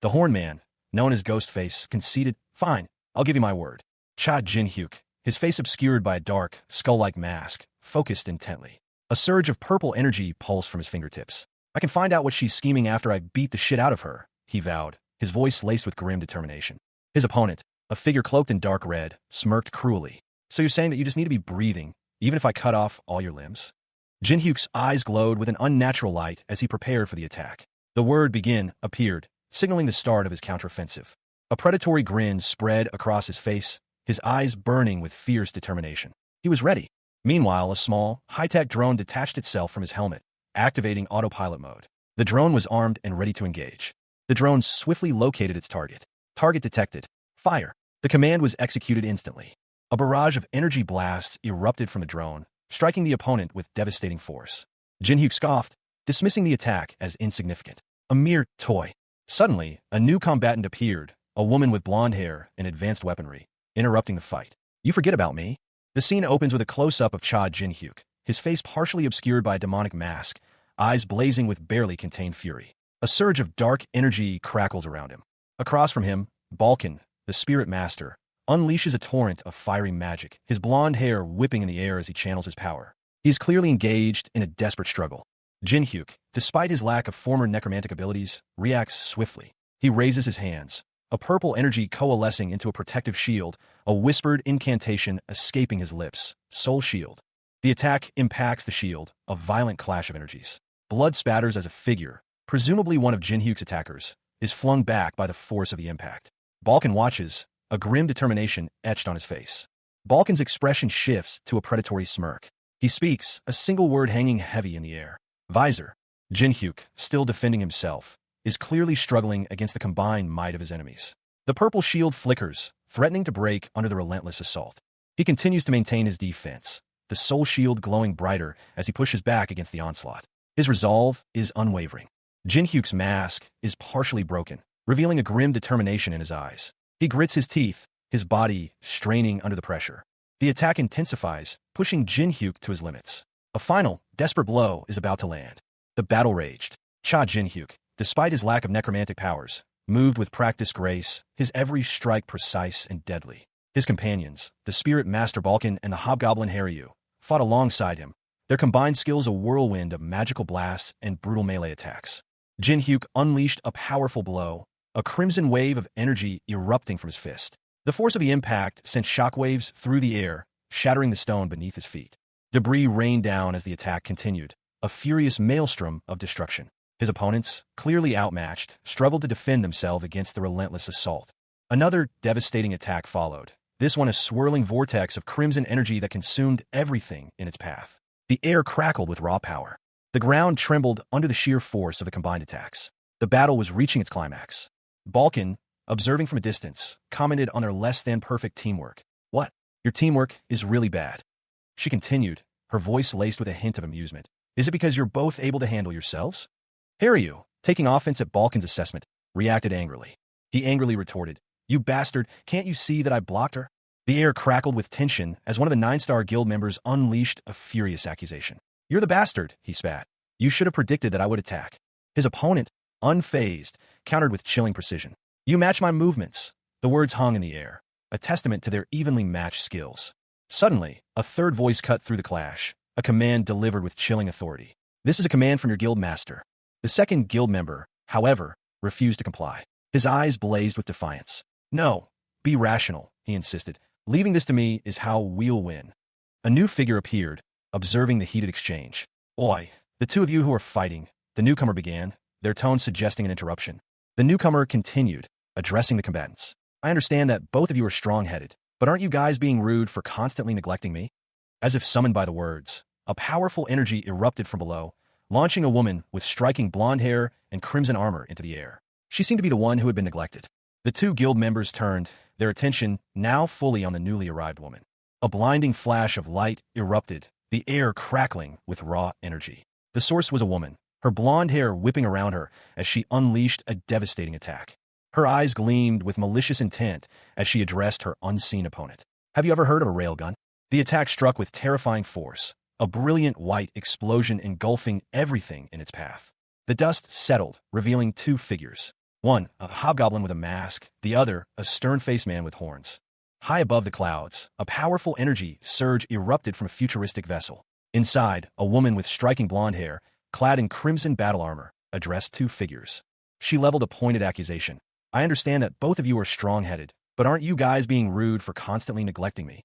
A: the horned man, known as Ghostface, conceded, "Fine, I'll give you my word." Cha Jin-hyuk, his face obscured by a dark, skull-like mask, focused intently. A surge of purple energy pulsed from his fingertips. "I can find out what she's scheming after I beat the shit out of her," he vowed, his voice laced with grim determination. His opponent, a figure cloaked in dark red, smirked cruelly. "So you're saying that you just need to be breathing, even if I cut off all your limbs?" Jin-hyuk's eyes glowed with an unnatural light as he prepared for the attack. The word "begin" appeared, signaling the start of his counteroffensive. A predatory grin spread across his face, his eyes burning with fierce determination. He was ready. Meanwhile, a small, high-tech drone detached itself from his helmet, activating autopilot mode. The drone was armed and ready to engage. The drone swiftly located its target. Target detected. Fire. The command was executed instantly. A barrage of energy blasts erupted from the drone, striking the opponent with devastating force. Jinhyuk scoffed, dismissing the attack as insignificant. A mere toy. Suddenly, a new combatant appeared, a woman with blonde hair and advanced weaponry, interrupting the fight. You forget about me? The scene opens with a close-up of Cha Jinhyuk, his face partially obscured by a demonic mask, eyes blazing with barely contained fury. A surge of dark energy crackles around him. Across from him, Balkan, the spirit master, unleashes a torrent of fiery magic, his blonde hair whipping in the air as he channels his power. He is clearly engaged in a desperate struggle. Jinhyuk, despite his lack of former necromantic abilities, reacts swiftly. He raises his hands, a purple energy coalescing into a protective shield, a whispered incantation escaping his lips. Soul Shield. The attack impacts the shield, a violent clash of energies. Blood spatters as a figure, presumably one of Jinhyuk's attackers, is flung back by the force of the impact. Balkan watches, a grim determination etched on his face. Balkan's expression shifts to a predatory smirk. He speaks, a single word hanging heavy in the air. Visor. Jinhyuk, still defending himself, is clearly struggling against the combined might of his enemies. The purple shield flickers, threatening to break under the relentless assault. He continues to maintain his defense, the soul shield glowing brighter as he pushes back against the onslaught. His resolve is unwavering. Jinhyuk's mask is partially broken, revealing a grim determination in his eyes. He grits his teeth, his body straining under the pressure. The attack intensifies, pushing Jinhyuk to his limits. A final, desperate blow is about to land. The battle raged. Cha Jinhyuk, despite his lack of necromantic powers, moved with practiced grace, his every strike precise and deadly. His companions, the spirit master Balkan and the hobgoblin Haryu, fought alongside him, their combined skills a whirlwind of magical blasts and brutal melee attacks. Jinhyuk unleashed a powerful blow, a crimson wave of energy erupting from his fist. The force of the impact sent shockwaves through the air, shattering the stone beneath his feet. Debris rained down as the attack continued, a furious maelstrom of destruction. His opponents, clearly outmatched, struggled to defend themselves against the relentless assault. Another devastating attack followed, this one a swirling vortex of crimson energy that consumed everything in its path. The air crackled with raw power. The ground trembled under the sheer force of the combined attacks. The battle was reaching its climax. Balkan, observing from a distance, commented on their less-than-perfect teamwork. What? Your teamwork is really bad. She continued, her voice laced with a hint of amusement. Is it because you're both able to handle yourselves? Haryu, taking offense at Balkan's assessment, reacted angrily. He angrily retorted, You bastard, can't you see that I blocked her? The air crackled with tension as one of the 9-star guild members unleashed a furious accusation. You're the bastard, he spat. You should have predicted that I would attack. His opponent, unfazed, countered with chilling precision. You match my movements. The words hung in the air, a testament to their evenly matched skills. Suddenly, a third voice cut through the clash, a command delivered with chilling authority. This is a command from your guild master. The second guild member, however, refused to comply. His eyes blazed with defiance. No, be rational, he insisted. Leaving this to me is how we'll win. A new figure appeared, observing the heated exchange. Oi, the two of you who are fighting, the newcomer began, their tone suggesting an interruption. The newcomer continued, addressing the combatants. I understand that both of you are strong-headed, but aren't you guys being rude for constantly neglecting me? As if summoned by the words, a powerful energy erupted from below, launching a woman with striking blonde hair and crimson armor into the air. She seemed to be the one who had been neglected. The two guild members turned, their attention now fully on the newly arrived woman. A blinding flash of light erupted, the air crackling with raw energy. The source was a woman, her blonde hair whipping around her as she unleashed a devastating attack. Her eyes gleamed with malicious intent as she addressed her unseen opponent. Have you ever heard of a railgun? The attack struck with terrifying force, a brilliant white explosion engulfing everything in its path. The dust settled, revealing two figures. One, a hobgoblin with a mask, the other, a stern-faced man with horns. High above the clouds, a powerful energy surge erupted from a futuristic vessel. Inside, a woman with striking blonde hair, clad in crimson battle armor, addressed two figures. She leveled a pointed accusation. I understand that both of you are strong-headed, but aren't you guys being rude for constantly neglecting me?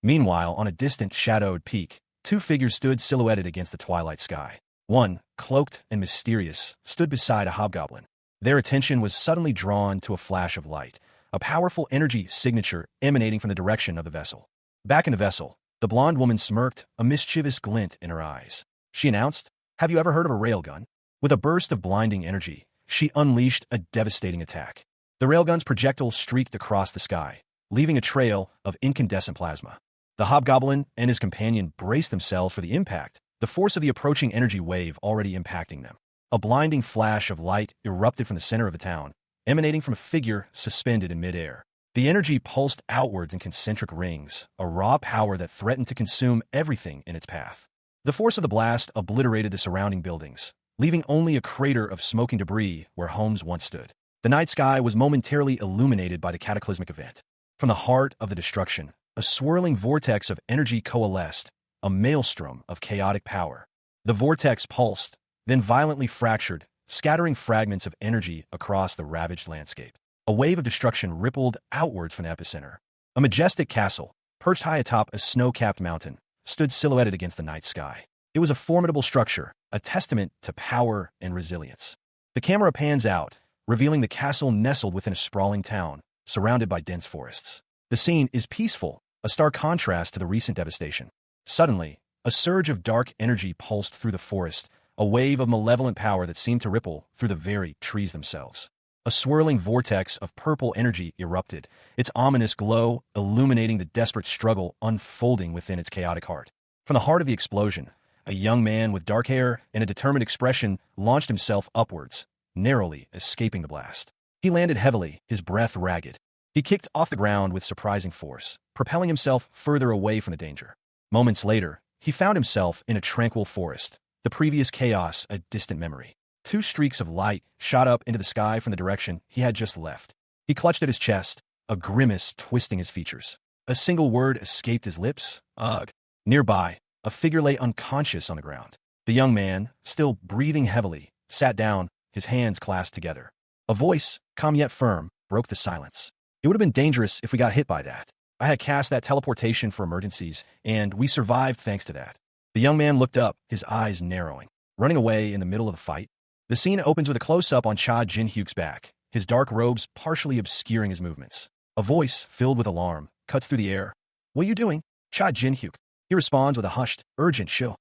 A: Meanwhile, on a distant shadowed peak, two figures stood silhouetted against the twilight sky. One, cloaked and mysterious, stood beside a hobgoblin. Their attention was suddenly drawn to a flash of light, a powerful energy signature emanating from the direction of the vessel. Back in the vessel, The blonde woman smirked, a mischievous glint in her eyes. She announced, "Have you ever heard of a railgun?" With a burst of blinding energy, she unleashed a devastating attack. The railgun's projectile streaked across the sky, leaving a trail of incandescent plasma. The hobgoblin and his companion braced themselves for the impact, the force of the approaching energy wave already impacting them. A blinding flash of light erupted from the center of the town, emanating from a figure suspended in midair. The energy pulsed outwards in concentric rings, a raw power that threatened to consume everything in its path. The force of the blast obliterated the surrounding buildings, leaving only a crater of smoking debris where homes once stood. The night sky was momentarily illuminated by the cataclysmic event. From the heart of the destruction, a swirling vortex of energy coalesced, a maelstrom of chaotic power. The vortex pulsed, then violently fractured, scattering fragments of energy across the ravaged landscape. A wave of destruction rippled outwards from the epicenter. A majestic castle, perched high atop a snow-capped mountain, stood silhouetted against the night sky. It was a formidable structure, a testament to power and resilience. The camera pans out, revealing the castle nestled within a sprawling town, surrounded by dense forests. The scene is peaceful, a stark contrast to the recent devastation. Suddenly, a surge of dark energy pulsed through the forest, a wave of malevolent power that seemed to ripple through the very trees themselves. A swirling vortex of purple energy erupted, its ominous glow illuminating the desperate struggle unfolding within its chaotic heart. From the heart of the explosion, a young man with dark hair and a determined expression launched himself upwards, narrowly escaping the blast. He landed heavily, his breath ragged. He kicked off the ground with surprising force, propelling himself further away from the danger. Moments later, he found himself in a tranquil forest, the previous chaos a distant memory. Two streaks of light shot up into the sky from the direction he had just left. He clutched at his chest, a grimace twisting his features. A single word escaped his lips, "Ugh." Nearby, a figure lay unconscious on the ground. The young man, still breathing heavily, sat down, his hands clasped together. A voice, calm yet firm, broke the silence. "It would have been dangerous if we got hit by that. I had cast that teleportation for emergencies, and we survived thanks to that." The young man looked up, his eyes narrowing. Running away in the middle of the fight? The scene opens with a close-up on Cha Jin-hyuk's back, his dark robes partially obscuring his movements. A voice, filled with alarm, cuts through the air. "What are you doing, Cha Jin-hyuk?" He responds with a hushed, urgent shoo.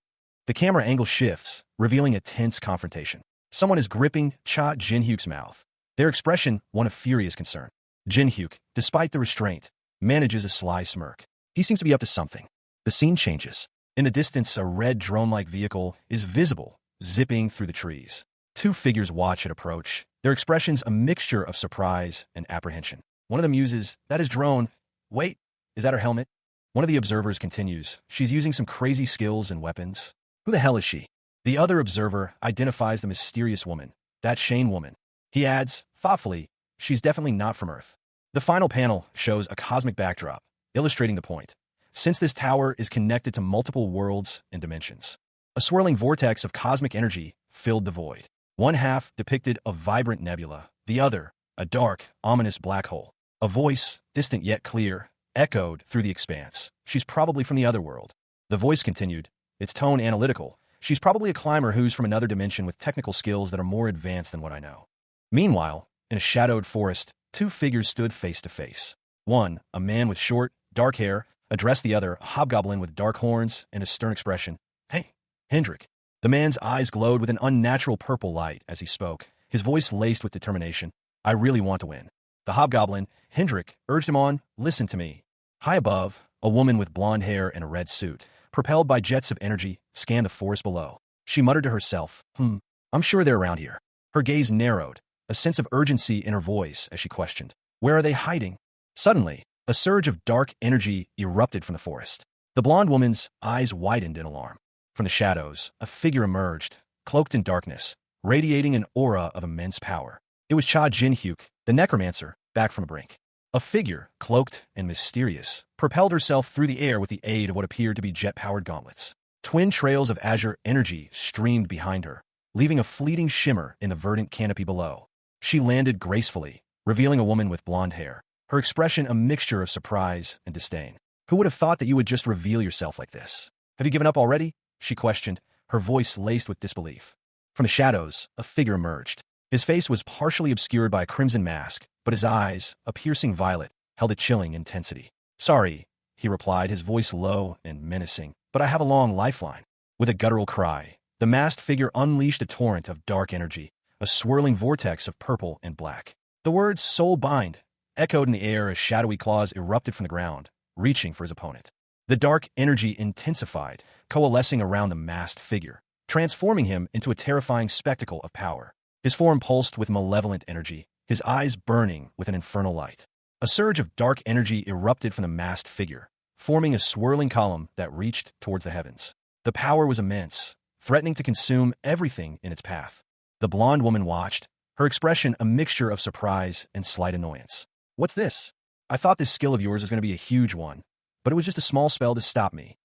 A: The camera angle shifts, revealing a tense confrontation. Someone is gripping Cha Jin-hyuk's mouth, their expression one of furious concern. Jin-hyuk, despite the restraint, manages a sly smirk. He seems to be up to something. The scene changes. In the distance, a red drone-like vehicle is visible, zipping through the trees. Two figures watch it approach, their expressions a mixture of surprise and apprehension. One of them muses, "That is drone. Wait, is that her helmet?" One of the observers continues, "She's using some crazy skills and weapons. Who the hell is she?" The other observer identifies the mysterious woman, that Shane woman. He adds, thoughtfully, "She's definitely not from Earth." The final panel shows a cosmic backdrop, illustrating the point. Since this tower is connected to multiple worlds and dimensions, a swirling vortex of cosmic energy filled the void. One half depicted a vibrant nebula, the other, a dark, ominous black hole. A voice, distant yet clear, echoed through the expanse. "She's probably from the other world." The voice continued, its tone analytical. "She's probably a climber who's from another dimension with technical skills that are more advanced than what I know." Meanwhile, in a shadowed forest, two figures stood face to face. One, a man with short, dark hair, addressed the other, a hobgoblin with dark horns and a stern expression. "Hey, Hendrik." The man's eyes glowed with an unnatural purple light as he spoke, his voice laced with determination. "I really want to win." The hobgoblin, Hendrik, urged him on, "Listen to me." High above, a woman with blonde hair and a red suit, propelled by jets of energy, scanned the forest below. She muttered to herself, I'm sure they're around here." Her gaze narrowed, a sense of urgency in her voice as she questioned, "Where are they hiding?" Suddenly, a surge of dark energy erupted from the forest. The blonde woman's eyes widened in alarm. From the shadows, a figure emerged, cloaked in darkness, radiating an aura of immense power. It was Cha Jin-hyuk, the necromancer, back from the brink. A figure, cloaked and mysterious, propelled herself through the air with the aid of what appeared to be jet-powered gauntlets. Twin trails of azure energy streamed behind her, leaving a fleeting shimmer in the verdant canopy below. She landed gracefully, revealing a woman with blonde hair, her expression a mixture of surprise and disdain. "Who would have thought that you would just reveal yourself like this? Have you given up already?" she questioned, her voice laced with disbelief. From the shadows, a figure emerged. His face was partially obscured by a crimson mask, but his eyes, a piercing violet, held a chilling intensity. "Sorry," he replied, his voice low and menacing. "But I have a long lifeline." With a guttural cry, the masked figure unleashed a torrent of dark energy, a swirling vortex of purple and black. The words "soul bind" echoed in the air as shadowy claws erupted from the ground, reaching for his opponent. The dark energy intensified, coalescing around the masked figure, transforming him into a terrifying spectacle of power. His form pulsed with malevolent energy, his eyes burning with an infernal light. A surge of dark energy erupted from the masked figure, forming a swirling column that reached towards the heavens. The power was immense, threatening to consume everything in its path. The blonde woman watched, her expression a mixture of surprise and slight annoyance. "What's this? I thought this skill of yours was going to be a huge one, but it was just a small spell to stop me."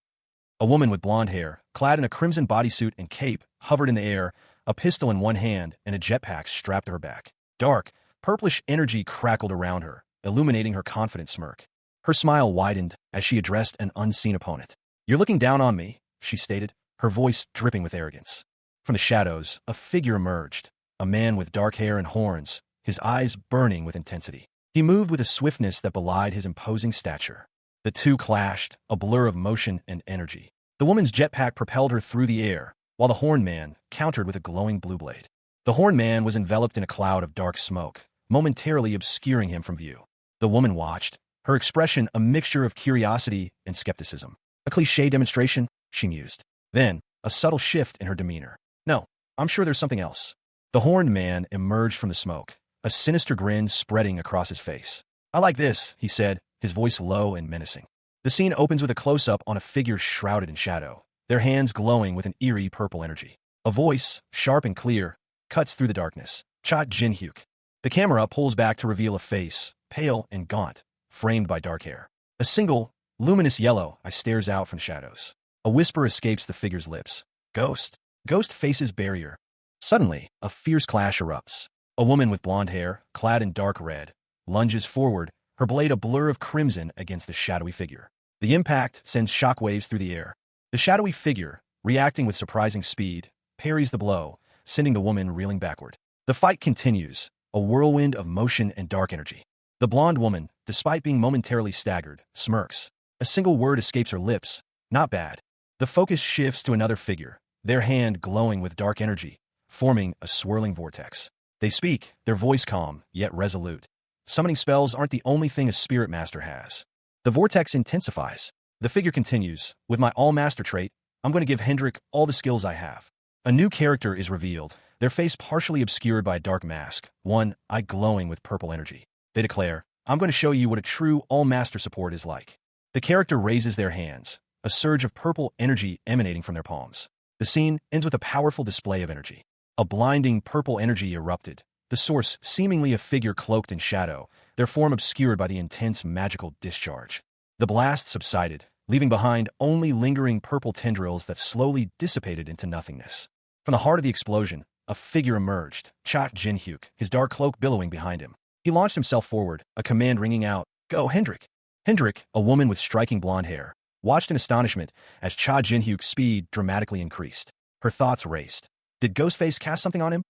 A: A woman with blonde hair, clad in a crimson bodysuit and cape, hovered in the air, a pistol in one hand and a jetpack strapped to her back. Dark, purplish energy crackled around her, illuminating her confident smirk. Her smile widened as she addressed an unseen opponent. "You're looking down on me," she stated, her voice dripping with arrogance. From the shadows, a figure emerged, a man with dark hair and horns, his eyes burning with intensity. He moved with a swiftness that belied his imposing stature. The two clashed, a blur of motion and energy. The woman's jetpack propelled her through the air, while the Horned Man countered with a glowing blue blade. The Horned Man was enveloped in a cloud of dark smoke, momentarily obscuring him from view. The woman watched, her expression a mixture of curiosity and skepticism. "A cliché demonstration," she mused. Then, a subtle shift in her demeanor. "No, I'm sure there's something else." The Horned Man emerged from the smoke, a sinister grin spreading across his face. "I like this," he said, his voice low and menacing. The scene opens with a close-up on a figure shrouded in shadow, their hands glowing with an eerie purple energy. A voice, sharp and clear, cuts through the darkness. "Cha Jin-hyuk." The camera pulls back to reveal a face, pale and gaunt, framed by dark hair. A single, luminous yellow eye stares out from shadows. A whisper escapes the figure's lips. "Ghost." Ghost faces barrier. Suddenly, a fierce clash erupts. A woman with blonde hair, clad in dark red, lunges forward, her blade a blur of crimson against the shadowy figure. The impact sends shockwaves through the air. The shadowy figure, reacting with surprising speed, parries the blow, sending the woman reeling backward. The fight continues, a whirlwind of motion and dark energy. The blonde woman, despite being momentarily staggered, smirks. A single word escapes her lips. "Not bad." The focus shifts to another figure, their hand glowing with dark energy, forming a swirling vortex. They speak, their voice calm, yet resolute. Summoning spells aren't the only thing a spirit master has. The vortex intensifies. The figure continues, "With my all-master trait, I'm going to give Hendrik all the skills I have." A new character is revealed, their face partially obscured by a dark mask, one eye glowing with purple energy. They declare, "I'm going to show you what a true all-master support is like." The character raises their hands, a surge of purple energy emanating from their palms. The scene ends with a powerful display of energy. A blinding purple energy erupted, the source seemingly a figure cloaked in shadow, their form obscured by the intense magical discharge. The blast subsided, leaving behind only lingering purple tendrils that slowly dissipated into nothingness. From the heart of the explosion, a figure emerged, Cha Jin-hyuk, his dark cloak billowing behind him. He launched himself forward, a command ringing out, "Go, Hendrik!" Hendrik, a woman with striking blonde hair, watched in astonishment as Cha Jin-hyuk's speed dramatically increased. Her thoughts raced. Did Ghostface cast something on him?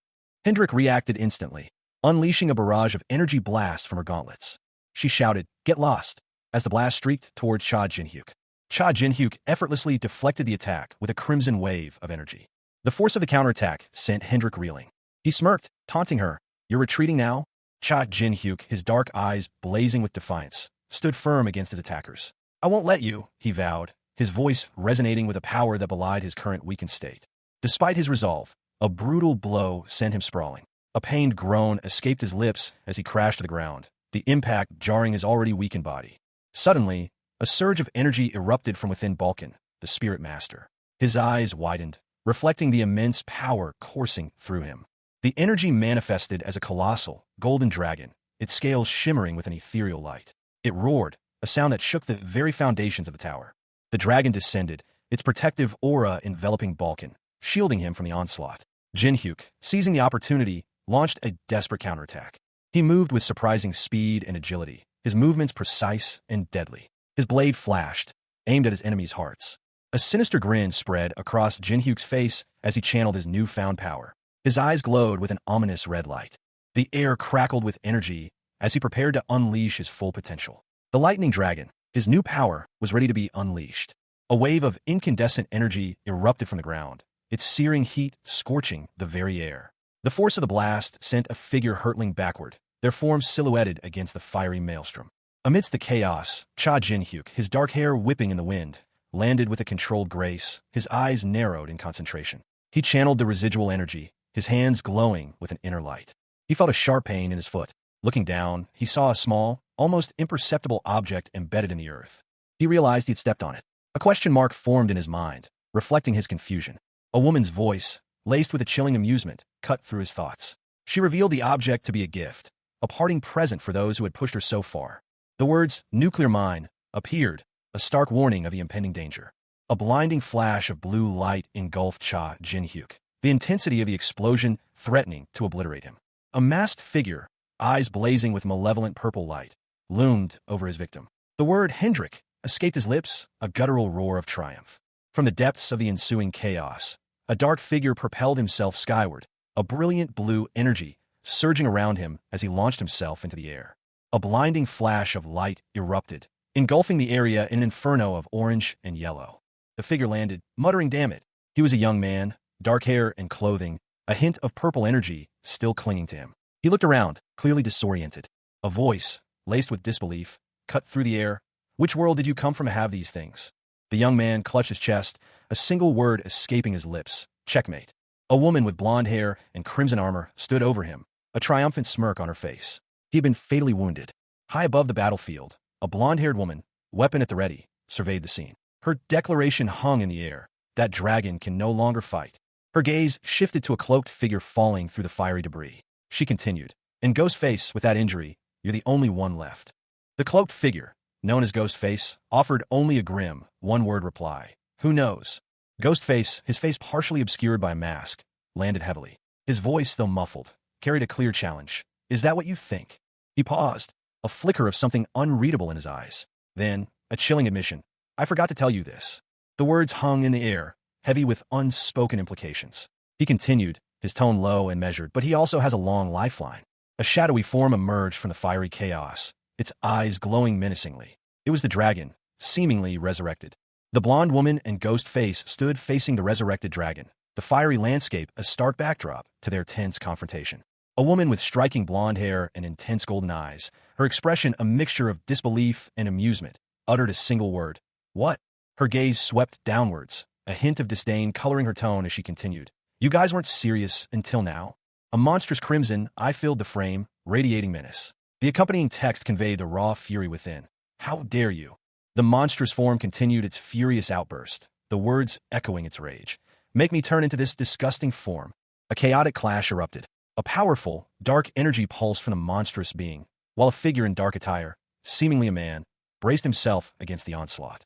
A: Hendrik reacted instantly, unleashing a barrage of energy blasts from her gauntlets. She shouted, "Get lost!" as the blast streaked toward Cha Jin-hyuk. Cha Jin-hyuk effortlessly deflected the attack with a crimson wave of energy. The force of the counterattack sent Hendrik reeling. He smirked, taunting her. "You're retreating now?" Cha Jin-hyuk, his dark eyes blazing with defiance, stood firm against his attackers. "I won't let you," he vowed, his voice resonating with a power that belied his current weakened state. Despite his resolve, a brutal blow sent him sprawling. A pained groan escaped his lips as he crashed to the ground, the impact jarring his already weakened body. Suddenly, a surge of energy erupted from within Balkan, the spirit master. His eyes widened, reflecting the immense power coursing through him. The energy manifested as a colossal, golden dragon, its scales shimmering with an ethereal light. It roared, a sound that shook the very foundations of the tower. The dragon descended, its protective aura enveloping Balkan, shielding him from the onslaught. Jin-hyuk, seizing the opportunity, launched a desperate counterattack. He moved with surprising speed and agility, his movements precise and deadly. His blade flashed, aimed at his enemies' hearts. A sinister grin spread across Jin-hyuk's face as he channeled his newfound power. His eyes glowed with an ominous red light. The air crackled with energy as he prepared to unleash his full potential. The lightning dragon, His new power was ready to be unleashed. A wave of incandescent energy erupted from the ground, its searing heat scorching the very air. The force of the blast sent a figure hurtling backward, their forms silhouetted against the fiery maelstrom. Amidst the chaos, Cha Jin-hyuk, his dark hair whipping in the wind, landed with a controlled grace, his eyes narrowed in concentration. He channeled the residual energy, his hands glowing with an inner light. He felt a sharp pain in his foot. Looking down, he saw a small, almost imperceptible object embedded in the earth. He realized he had stepped on it. A question mark formed in his mind, reflecting his confusion. A woman's voice, laced with a chilling amusement, cut through his thoughts. She revealed the object to be a gift, a parting present for those who had pushed her so far. The words, "nuclear mine," appeared, a stark warning of the impending danger. A blinding flash of blue light engulfed Cha Jin-hyuk, the intensity of the explosion threatening to obliterate him. A masked figure, eyes blazing with malevolent purple light, loomed over his victim. The word Hendrik escaped his lips, a guttural roar of triumph. From the depths of the ensuing chaos, a dark figure propelled himself skyward, a brilliant blue energy surging around him as he launched himself into the air. A blinding flash of light erupted, engulfing the area in an inferno of orange and yellow. The figure landed, muttering, "Damn it." He was a young man, dark hair and clothing, a hint of purple energy still clinging to him. He looked around, clearly disoriented. A voice, laced with disbelief, cut through the air. "Which world did you come from to have these things?" The young man clutched his chest, a single word escaping his lips: "Checkmate." A woman with blonde hair and crimson armor stood over him, a triumphant smirk on her face. He had been fatally wounded. High above the battlefield, a blonde-haired woman, weapon at the ready, surveyed the scene. Her declaration hung in the air: "That dragon can no longer fight." Her gaze shifted to a cloaked figure falling through the fiery debris. She continued, "In Ghostface, with that injury, you're the only one left." The cloaked figure, known as Ghostface, offered only a grim, one-word reply: "Who knows?" Ghostface, his face partially obscured by a mask, landed heavily. His voice, though muffled, carried a clear challenge. "Is that what you think?" He paused, a flicker of something unreadable in his eyes. Then, a chilling admission: "I forgot to tell you this." The words hung in the air, heavy with unspoken implications. He continued, his tone low and measured, "But he also has a long lifeline." A shadowy form emerged from the fiery chaos, its eyes glowing menacingly. It was the dragon, seemingly resurrected. The blonde woman and Ghostface stood facing the resurrected dragon, the fiery landscape a stark backdrop to their tense confrontation. A woman with striking blonde hair and intense golden eyes, her expression a mixture of disbelief and amusement, uttered a single word: "What?" Her gaze swept downwards, a hint of disdain coloring her tone as she continued, "You guys weren't serious until now." A monstrous crimson eye filled the frame, radiating menace. The accompanying text conveyed the raw fury within. "How dare you?" The monstrous form continued its furious outburst, the words echoing its rage. "Make me turn into this disgusting form." A chaotic clash erupted. A powerful, dark energy pulsed from the monstrous being, while a figure in dark attire, seemingly a man, braced himself against the onslaught.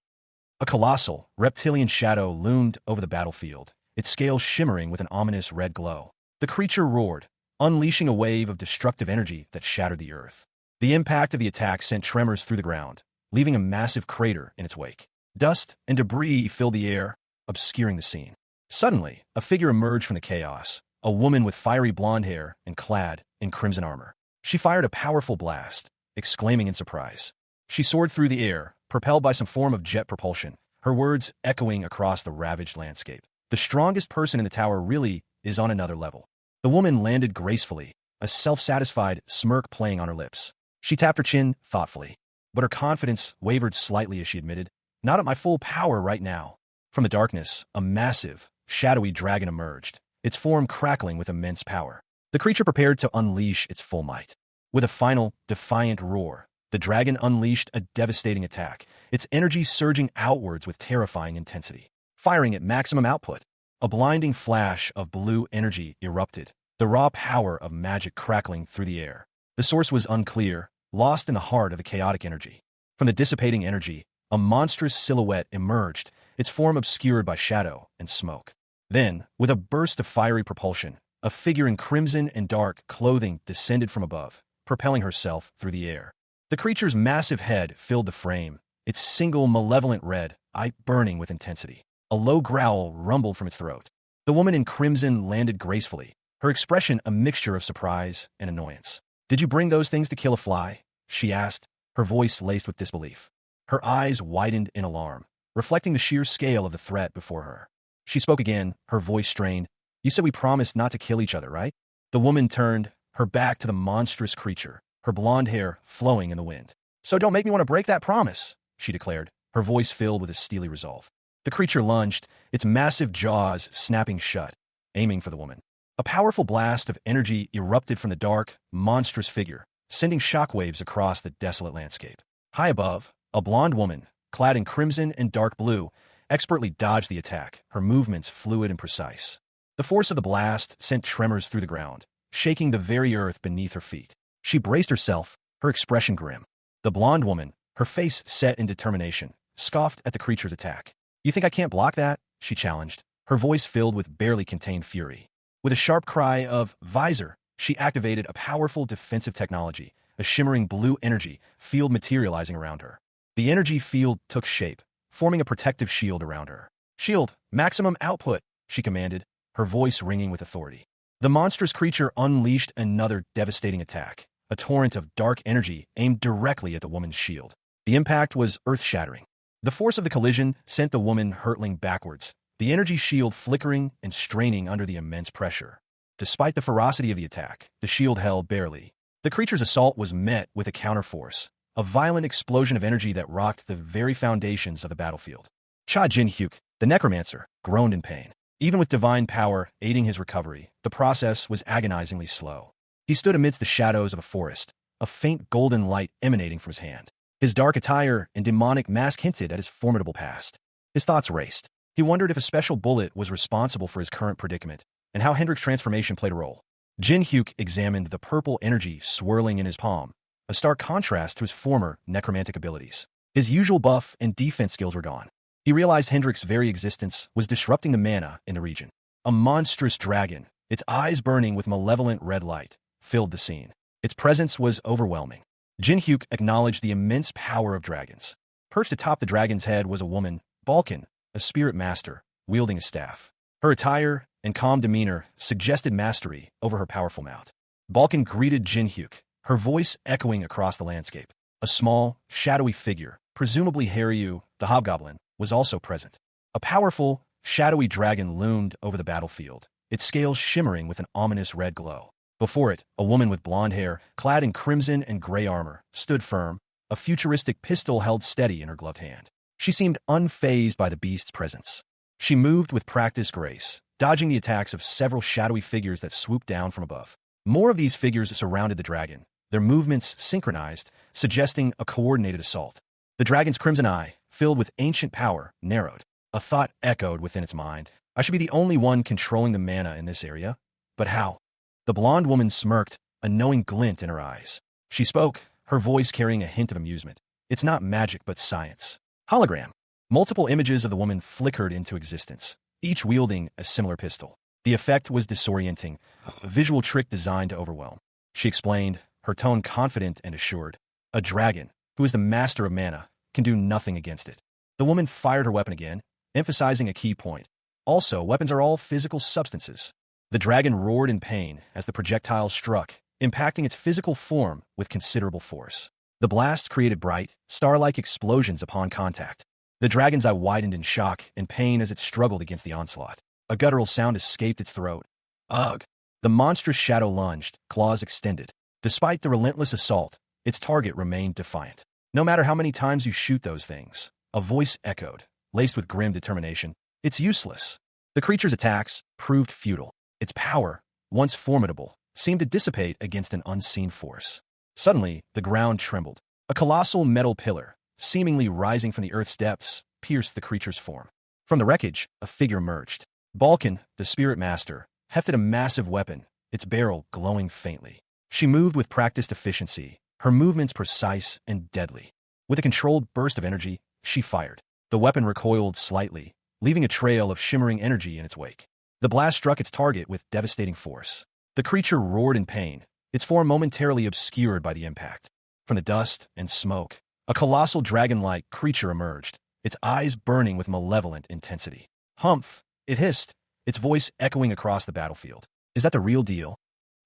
A: A colossal, reptilian shadow loomed over the battlefield, its scales shimmering with an ominous red glow. The creature roared, unleashing a wave of destructive energy that shattered the earth. The impact of the attack sent tremors through the ground, leaving a massive crater in its wake. Dust and debris filled the air, obscuring the scene. Suddenly, a figure emerged from the chaos, a woman with fiery blonde hair and clad in crimson armor. She fired a powerful blast, exclaiming in surprise. She soared through the air, propelled by some form of jet propulsion, her words echoing across the ravaged landscape. "The strongest person in the tower really is on another level." The woman landed gracefully, a self-satisfied smirk playing on her lips. She tapped her chin thoughtfully, but her confidence wavered slightly as she admitted, "Not at my full power right now." From the darkness, a massive, shadowy dragon emerged, its form crackling with immense power. The creature prepared to unleash its full might. With a final, defiant roar, the dragon unleashed a devastating attack, its energy surging outwards with terrifying intensity. Firing at maximum output, a blinding flash of blue energy erupted, the raw power of magic crackling through the air. The source was unclear, lost in the heart of the chaotic energy. From the dissipating energy, a monstrous silhouette emerged, its form obscured by shadow and smoke. Then, with a burst of fiery propulsion, a figure in crimson and dark clothing descended from above, propelling herself through the air. The creature's massive head filled the frame, its single malevolent red eye burning with intensity. A low growl rumbled from its throat. The woman in crimson landed gracefully, her expression a mixture of surprise and annoyance. "Did you bring those things to kill a fly?" she asked, her voice laced with disbelief. Her eyes widened in alarm, reflecting the sheer scale of the threat before her. She spoke again, her voice strained. "You said we promised not to kill each other, right?" The woman turned, her back to the monstrous creature, her blonde hair flowing in the wind. "So don't make me want to break that promise," she declared, her voice filled with a steely resolve. The creature lunged, its massive jaws snapping shut, aiming for the woman. A powerful blast of energy erupted from the dark, monstrous figure, sending shockwaves across the desolate landscape. High above, a blonde woman, clad in crimson and dark blue, expertly dodged the attack, her movements fluid and precise. The force of the blast sent tremors through the ground, shaking the very earth beneath her feet. She braced herself, her expression grim. The blonde woman, her face set in determination, scoffed at the creature's attack. "You think I can't block that?" she challenged, her voice filled with barely contained fury. With a sharp cry of "Visor," she activated a powerful defensive technology, a shimmering blue energy field materializing around her. The energy field took shape, forming a protective shield around her. "Shield, maximum output," she commanded, her voice ringing with authority. The monstrous creature unleashed another devastating attack, a torrent of dark energy aimed directly at the woman's shield. The impact was earth-shattering. The force of the collision sent the woman hurtling backwards, the energy shield flickering and straining under the immense pressure. Despite the ferocity of the attack, the shield held barely. The creature's assault was met with a counterforce, a violent explosion of energy that rocked the very foundations of the battlefield. Cha Jin-hyuk, the necromancer, groaned in pain. Even with divine power aiding his recovery, the process was agonizingly slow. He stood amidst the shadows of a forest, a faint golden light emanating from his hand. His dark attire and demonic mask hinted at his formidable past. His thoughts raced. He wondered if a special bullet was responsible for his current predicament, and how Hendrik's transformation played a role. Jin-hyuk examined the purple energy swirling in his palm, a stark contrast to his former necromantic abilities. His usual buff and defense skills were gone. He realized Hendrik's very existence was disrupting the mana in the region. A monstrous dragon, its eyes burning with malevolent red light, filled the scene. Its presence was overwhelming. Jin-hyuk acknowledged the immense power of dragons. Perched atop the dragon's head was a woman, Balkan, a spirit master, wielding a staff. Her attire and calm demeanor suggested mastery over her powerful mount. Balkan greeted Jin-hyuk, her voice echoing across the landscape. A small, shadowy figure, presumably Haryu, the hobgoblin, was also present. A powerful, shadowy dragon loomed over the battlefield, its scales shimmering with an ominous red glow. Before it, a woman with blonde hair, clad in crimson and gray armor, stood firm, a futuristic pistol held steady in her gloved hand. She seemed unfazed by the beast's presence. She moved with practiced grace, dodging the attacks of several shadowy figures that swooped down from above. More of these figures surrounded the dragon, their movements synchronized, suggesting a coordinated assault. The dragon's crimson eye, filled with ancient power, narrowed. A thought echoed within its mind. I should be the only one controlling the mana in this area. But how? The blonde woman smirked, a knowing glint in her eyes. She spoke, her voice carrying a hint of amusement. It's not magic, but science. Hologram. Multiple images of the woman flickered into existence, each wielding a similar pistol. The effect was disorienting, a visual trick designed to overwhelm. She explained, her tone confident and assured. A dragon, who is the master of mana, can do nothing against it. The woman fired her weapon again, emphasizing a key point. Also, weapons are all physical substances. The dragon roared in pain as the projectile struck, impacting its physical form with considerable force. The blast created bright, star-like explosions upon contact. The dragon's eye widened in shock and pain as it struggled against the onslaught. A guttural sound escaped its throat. Ugh! The monstrous shadow lunged, claws extended. Despite the relentless assault, its target remained defiant. No matter how many times you shoot those things, a voice echoed, laced with grim determination. It's useless. The creature's attacks proved futile. Its power, once formidable, seemed to dissipate against an unseen force. Suddenly, the ground trembled. A colossal metal pillar, seemingly rising from the earth's depths, pierced the creature's form. From the wreckage, a figure emerged. Balkan, the spirit master, hefted a massive weapon, its barrel glowing faintly. She moved with practiced efficiency, her movements precise and deadly. With a controlled burst of energy, she fired. The weapon recoiled slightly, leaving a trail of shimmering energy in its wake. The blast struck its target with devastating force. The creature roared in pain, its form momentarily obscured by the impact. From the dust and smoke, a colossal dragon-like creature emerged, its eyes burning with malevolent intensity. Humph! It hissed, its voice echoing across the battlefield. Is that the real deal?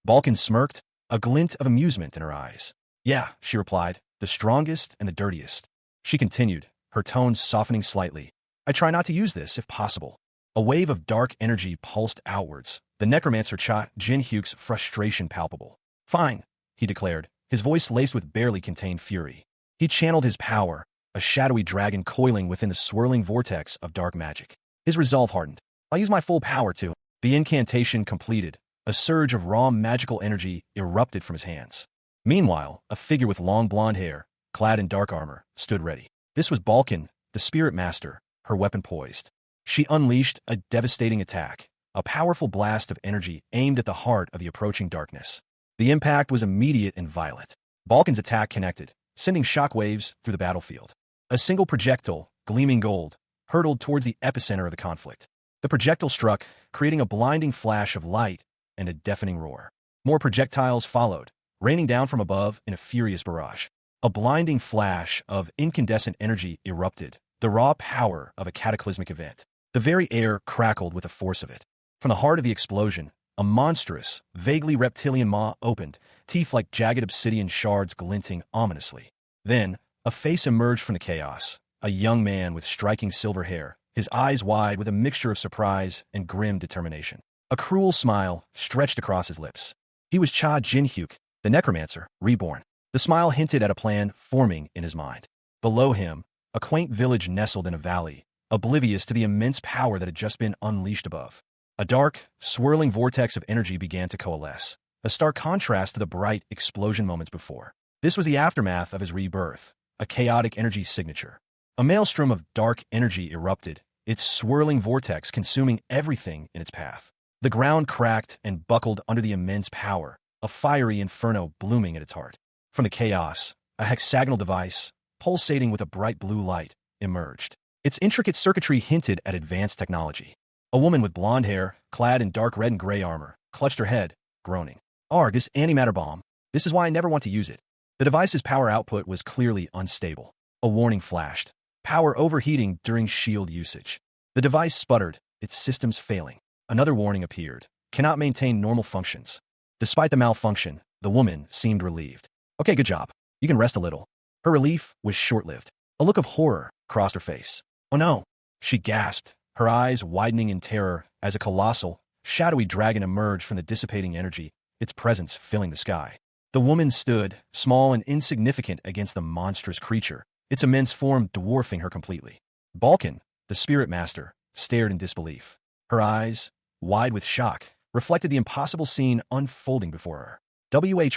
A: Balkan smirked, a glint of amusement in her eyes. Yeah, she replied, the strongest and the dirtiest. She continued, her tone softening slightly. I try not to use this if possible. A wave of dark energy pulsed outwards, the necromancer Cha Jin-hyuk's frustration palpable. Fine, he declared, his voice laced with barely contained fury. He channeled his power, a shadowy dragon coiling within the swirling vortex of dark magic. His resolve hardened. I'll use my full power to. The incantation completed. A surge of raw magical energy erupted from his hands. Meanwhile, a figure with long blonde hair, clad in dark armor, stood ready. This was Balkan, the spirit master, her weapon poised. She unleashed a devastating attack, a powerful blast of energy aimed at the heart of the approaching darkness. The impact was immediate and violent. Balkan's attack connected, sending shockwaves through the battlefield. A single projectile, gleaming gold, hurtled towards the epicenter of the conflict. The projectile struck, creating a blinding flash of light and a deafening roar. More projectiles followed, raining down from above in a furious barrage. A blinding flash of incandescent energy erupted, the raw power of a cataclysmic event. The very air crackled with the force of it. From the heart of the explosion, a monstrous, vaguely reptilian maw opened, teeth like jagged obsidian shards glinting ominously. Then, a face emerged from the chaos, a young man with striking silver hair, his eyes wide with a mixture of surprise and grim determination. A cruel smile stretched across his lips. He was Cha Jin-hyuk, the necromancer, reborn. The smile hinted at a plan forming in his mind. Below him, a quaint village nestled in a valley, oblivious to the immense power that had just been unleashed above. A dark, swirling vortex of energy began to coalesce, a stark contrast to the bright explosion moments before. This was the aftermath of his rebirth, a chaotic energy signature. A maelstrom of dark energy erupted, its swirling vortex consuming everything in its path. The ground cracked and buckled under the immense power, a fiery inferno blooming at its heart. From the chaos, a hexagonal device, pulsating with a bright blue light, emerged. Its intricate circuitry hinted at advanced technology. A woman with blonde hair, clad in dark red and gray armor, clutched her head, groaning. Arg, this antimatter bomb. This is why I never want to use it. The device's power output was clearly unstable. A warning flashed. Power overheating during shield usage. The device sputtered, its systems failing. Another warning appeared. Cannot maintain normal functions. Despite the malfunction, the woman seemed relieved. Okay, good job. You can rest a little. Her relief was short-lived. A look of horror crossed her face. Oh no, she gasped, her eyes widening in terror as a colossal, shadowy dragon emerged from the dissipating energy, its presence filling the sky. The woman stood, small and insignificant against the monstrous creature, its immense form dwarfing her completely. Balkan, the spirit master, stared in disbelief. Her eyes, wide with shock, reflected the impossible scene unfolding before her.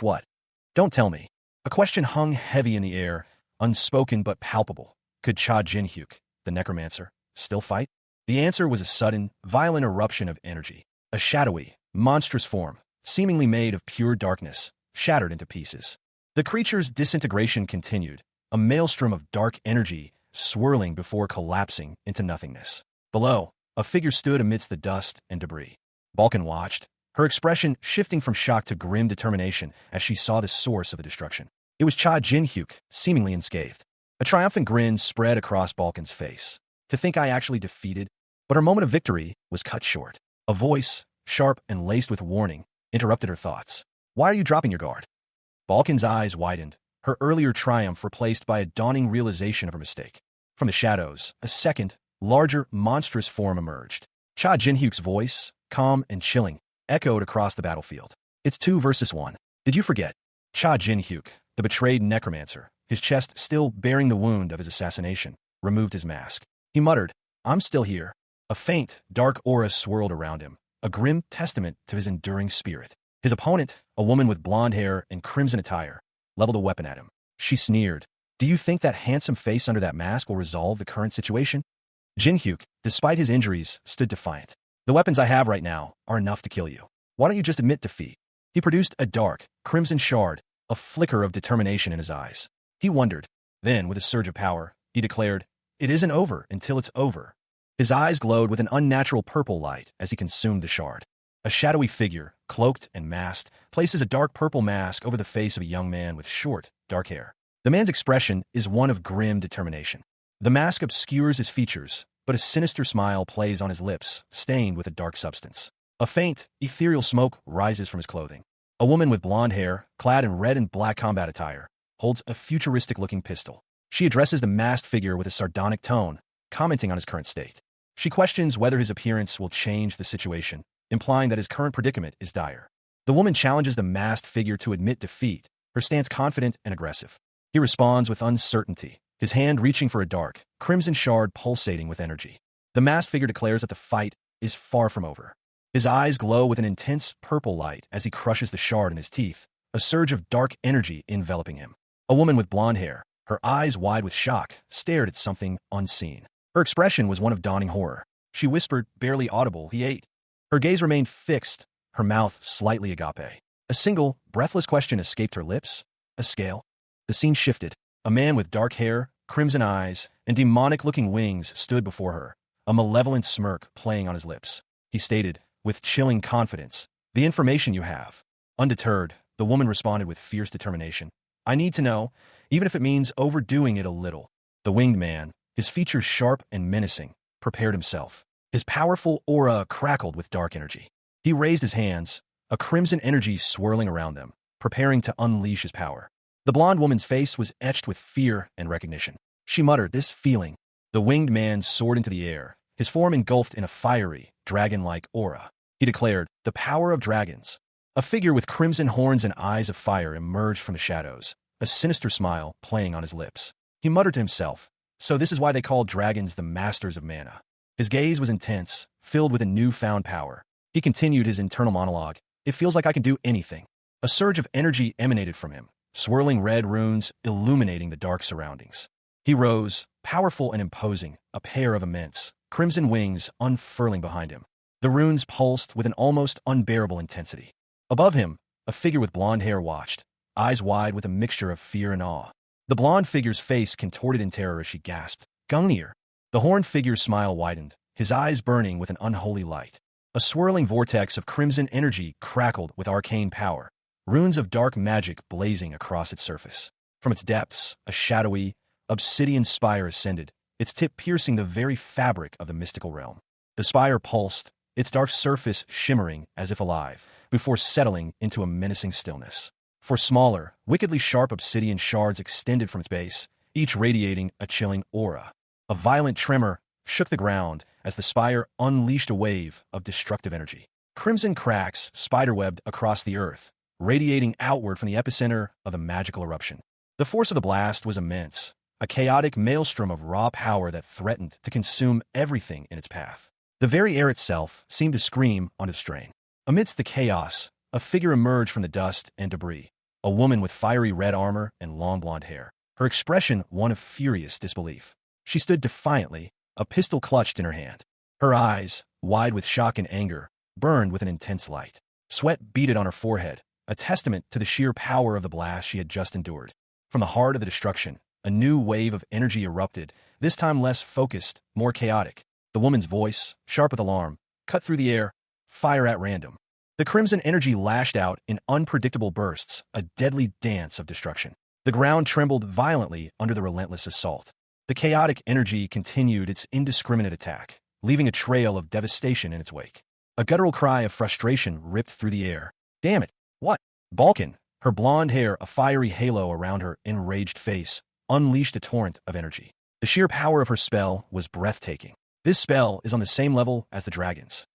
A: What? Don't tell me. A question hung heavy in the air, unspoken but palpable. Could Cha Jin-hyuk, the necromancer, still fight? The answer was a sudden, violent eruption of energy. A shadowy, monstrous form, seemingly made of pure darkness, shattered into pieces. The creature's disintegration continued, a maelstrom of dark energy swirling before collapsing into nothingness. Below, a figure stood amidst the dust and debris. Balkan watched, her expression shifting from shock to grim determination as she saw the source of the destruction. It was Cha Jin-hyuk, seemingly unscathed. A triumphant grin spread across Balkan's face. To think I actually defeated? But her moment of victory was cut short. A voice, sharp and laced with warning, interrupted her thoughts. Why are you dropping your guard? Balkan's eyes widened, her earlier triumph replaced by a dawning realization of her mistake. From the shadows, a second, larger, monstrous form emerged. Cha Jin-hyuk's voice, calm and chilling, echoed across the battlefield. It's 2 versus 1. Did you forget? Cha Jin-hyuk, the betrayed necromancer, his chest still bearing the wound of his assassination, removed his mask. He muttered, I'm still here. A faint, dark aura swirled around him, a grim testament to his enduring spirit. His opponent, a woman with blonde hair and crimson attire, leveled a weapon at him. She sneered. Do you think that handsome face under that mask will resolve the current situation? Jin-hyuk, despite his injuries, stood defiant. The weapons I have right now are enough to kill you. Why don't you just admit defeat? He produced a dark, crimson shard, a flicker of determination in his eyes. He wondered. Then, with a surge of power, he declared, It isn't over until it's over. His eyes glowed with an unnatural purple light as he consumed the shard. A shadowy figure, cloaked and masked, places a dark purple mask over the face of a young man with short, dark hair. The man's expression is one of grim determination. The mask obscures his features, but a sinister smile plays on his lips, stained with a dark substance. A faint, ethereal smoke rises from his clothing. A woman with blonde hair, clad in red and black combat attire, holds a futuristic-looking pistol. She addresses the masked figure with a sardonic tone, commenting on his current state. She questions whether his appearance will change the situation, implying that his current predicament is dire. The woman challenges the masked figure to admit defeat, her stance confident and aggressive. He responds with uncertainty, his hand reaching for a dark, crimson shard pulsating with energy. The masked figure declares that the fight is far from over. His eyes glow with an intense purple light as he crushes the shard in his teeth, a surge of dark energy enveloping him. A woman with blonde hair, her eyes wide with shock, stared at something unseen. Her expression was one of dawning horror. She whispered, barely audible, "He ate." Her gaze remained fixed, her mouth slightly agape. A single, breathless question escaped her lips. A scale? The scene shifted. A man with dark hair, crimson eyes, and demonic-looking wings stood before her, a malevolent smirk playing on his lips. He stated, with chilling confidence, "The information you have." Undeterred, the woman responded with fierce determination. "I need to know, even if it means overdoing it a little." The winged man, his features sharp and menacing, prepared himself. His powerful aura crackled with dark energy. He raised his hands, a crimson energy swirling around them, preparing to unleash his power. The blonde woman's face was etched with fear and recognition. She muttered, "This feeling." The winged man soared into the air, his form engulfed in a fiery, dragon-like aura. He declared, "The power of dragons." A figure with crimson horns and eyes of fire emerged from the shadows, a sinister smile playing on his lips. He muttered to himself, "So this is why they call dragons the masters of mana." His gaze was intense, filled with a newfound power. He continued his internal monologue. "It feels like I can do anything." A surge of energy emanated from him, swirling red runes illuminating the dark surroundings. He rose, powerful and imposing, a pair of immense, crimson wings unfurling behind him. The runes pulsed with an almost unbearable intensity. Above him, a figure with blonde hair watched, eyes wide with a mixture of fear and awe. The blonde figure's face contorted in terror as she gasped, "Gungnir." The horned figure's smile widened, his eyes burning with an unholy light. A swirling vortex of crimson energy crackled with arcane power, runes of dark magic blazing across its surface. From its depths, a shadowy, obsidian spire ascended, its tip piercing the very fabric of the mystical realm. The spire pulsed, its dark surface shimmering as if alive, before settling into a menacing stillness. Four smaller, wickedly sharp obsidian shards extended from its base, each radiating a chilling aura. A violent tremor shook the ground as the spire unleashed a wave of destructive energy. Crimson cracks spiderwebbed across the earth, radiating outward from the epicenter of the magical eruption. The force of the blast was immense, a chaotic maelstrom of raw power that threatened to consume everything in its path. The very air itself seemed to scream under the strain. Amidst the chaos, a figure emerged from the dust and debris, a woman with fiery red armor and long blonde hair, her expression one of furious disbelief. She stood defiantly, a pistol clutched in her hand. Her eyes, wide with shock and anger, burned with an intense light. Sweat beaded on her forehead, a testament to the sheer power of the blast she had just endured. From the heart of the destruction, a new wave of energy erupted, this time less focused, more chaotic. The woman's voice, sharp with alarm, cut through the air, fire at random. The crimson energy lashed out in unpredictable bursts, a deadly dance of destruction. The ground trembled violently under the relentless assault. The chaotic energy continued its indiscriminate attack, leaving a trail of devastation in its wake. A guttural cry of frustration ripped through the air. "Damn it! What?" Balkan, her blonde hair a fiery halo around her enraged face, unleashed a torrent of energy. The sheer power of her spell was breathtaking. This spell is on the same level as the dragon's.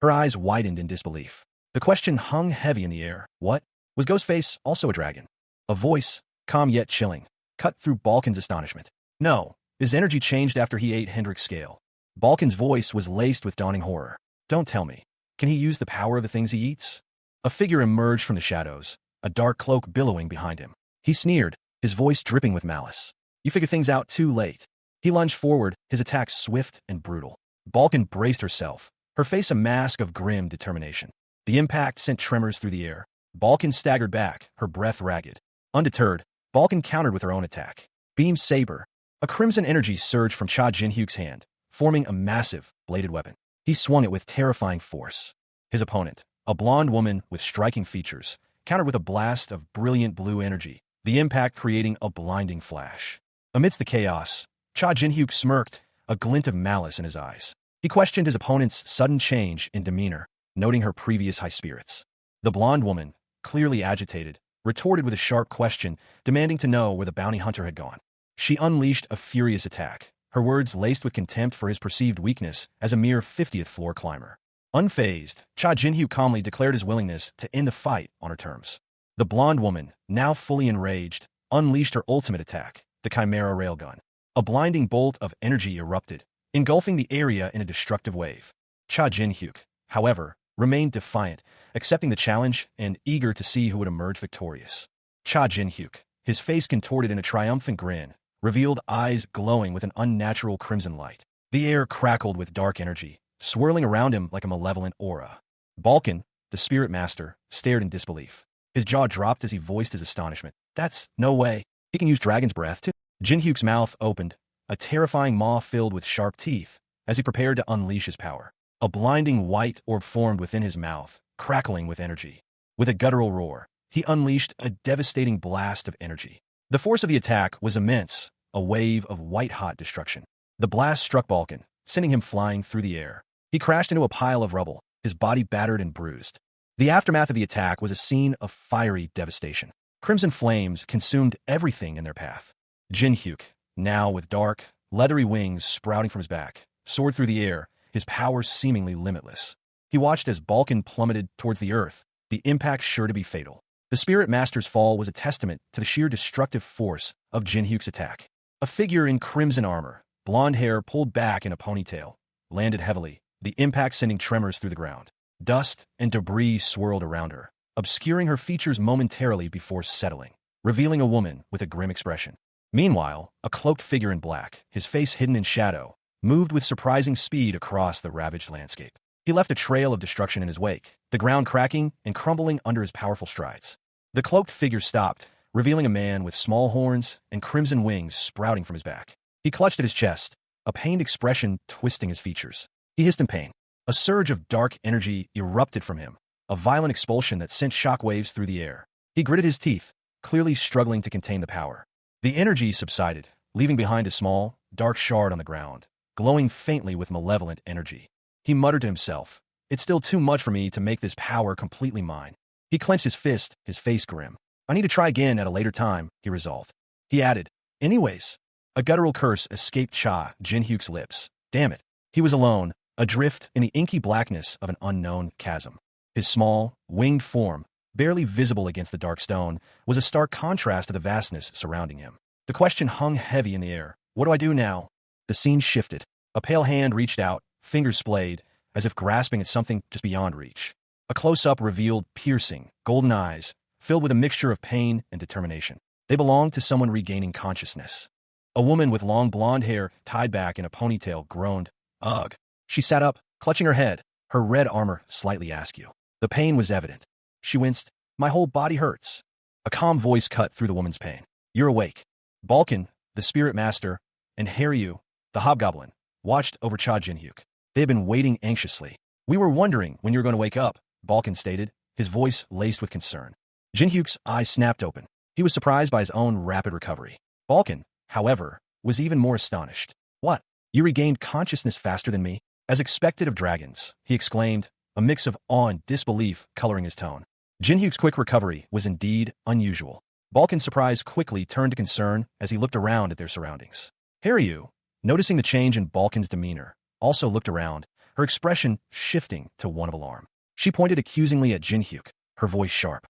A: Her eyes widened in disbelief. The question hung heavy in the air. What? Was Ghostface also a dragon? A voice, calm yet chilling, cut through Balkan's astonishment. No, his energy changed after he ate Hendrik's scale. Balkan's voice was laced with dawning horror. Don't tell me. Can he use the power of the things he eats? A figure emerged from the shadows, a dark cloak billowing behind him. He sneered, his voice dripping with malice. You figure things out too late. He lunged forward, his attack swift and brutal. Balkan braced herself, her face a mask of grim determination. The impact sent tremors through the air. Balkan staggered back, her breath ragged. Undeterred, Balkan countered with her own attack. Beam Saber. A crimson energy surged from Cha Jinhyuk's hand, forming a massive, bladed weapon. He swung it with terrifying force. His opponent, a blonde woman with striking features, countered with a blast of brilliant blue energy, the impact creating a blinding flash. Amidst the chaos, Cha Jinhyuk smirked, a glint of malice in his eyes. He questioned his opponent's sudden change in demeanor, noting her previous high spirits. The blonde woman, clearly agitated, retorted with a sharp question, demanding to know where the bounty hunter had gone. She unleashed a furious attack, her words laced with contempt for his perceived weakness as a mere 50th floor climber. Unfazed, Cha Jinhyu calmly declared his willingness to end the fight on her terms. The blonde woman, now fully enraged, unleashed her ultimate attack, the Chimera Railgun. A blinding bolt of energy erupted, engulfing the area in a destructive wave. Cha Jinhyuk, however, remained defiant, accepting the challenge and eager to see who would emerge victorious. Cha Jinhyuk, his face contorted in a triumphant grin, revealed eyes glowing with an unnatural crimson light. The air crackled with dark energy, swirling around him like a malevolent aura. Balkan, the spirit master, stared in disbelief. His jaw dropped as he voiced his astonishment. That's no way. He can use dragon's breath too. Jinhyuk's mouth opened, a terrifying maw filled with sharp teeth, as he prepared to unleash his power. A blinding white orb formed within his mouth, crackling with energy. With a guttural roar, he unleashed a devastating blast of energy. The force of the attack was immense, a wave of white-hot destruction. The blast struck Balkan, sending him flying through the air. He crashed into a pile of rubble, his body battered and bruised. The aftermath of the attack was a scene of fiery devastation. Crimson flames consumed everything in their path. Jinhyuk, now with dark, leathery wings sprouting from his back, soared through the air, his powers seemingly limitless. He watched as Balkan plummeted towards the earth, the impact sure to be fatal. The Spirit Master's fall was a testament to the sheer destructive force of Jinhyuk's attack. A figure in crimson armor, blonde hair pulled back in a ponytail, landed heavily, the impact sending tremors through the ground. Dust and debris swirled around her, obscuring her features momentarily before settling, revealing a woman with a grim expression. Meanwhile, a cloaked figure in black, his face hidden in shadow, moved with surprising speed across the ravaged landscape. He left a trail of destruction in his wake, the ground cracking and crumbling under his powerful strides. The cloaked figure stopped, revealing a man with small horns and crimson wings sprouting from his back. He clutched at his chest, a pained expression twisting his features. He hissed in pain. A surge of dark energy erupted from him, a violent expulsion that sent shockwaves through the air. He gritted his teeth, clearly struggling to contain the power. The energy subsided, leaving behind a small, dark shard on the ground, glowing faintly with malevolent energy. He muttered to himself, "It's still too much for me to make this power completely mine." He clenched his fist, his face grim. "I need to try again at a later time," he resolved. He added, "Anyways." A guttural curse escaped Cha Jinhyuk's lips. Damn it. He was alone, adrift in the inky blackness of an unknown chasm. His small, winged form, barely visible against the dark stone, was a stark contrast to the vastness surrounding him. The question hung heavy in the air. What do I do now? The scene shifted. A pale hand reached out, fingers splayed, as if grasping at something just beyond reach. A close-up revealed piercing, golden eyes, filled with a mixture of pain and determination. They belonged to someone regaining consciousness. A woman with long blonde hair tied back in a ponytail groaned, "Ugh." She sat up, clutching her head, her red armor slightly askew. The pain was evident. She winced, "My whole body hurts." A calm voice cut through the woman's pain. "You're awake." Balkan, the Spirit Master, and Haryu, the Hobgoblin, watched over Cha Jinhyuk. They had been waiting anxiously. "We were wondering when you were going to wake up," Balkan stated, his voice laced with concern. Jinhyuk's eyes snapped open. He was surprised by his own rapid recovery. Balkan, however, was even more astonished. "What? You regained consciousness faster than me?" As expected of dragons, he exclaimed, a mix of awe and disbelief coloring his tone. Jinhyuk's quick recovery was indeed unusual. Balkan's surprise quickly turned to concern as he looked around at their surroundings. Haryu, noticing the change in Balkan's demeanor, also looked around, her expression shifting to one of alarm. She pointed accusingly at Jinhyuk, her voice sharp.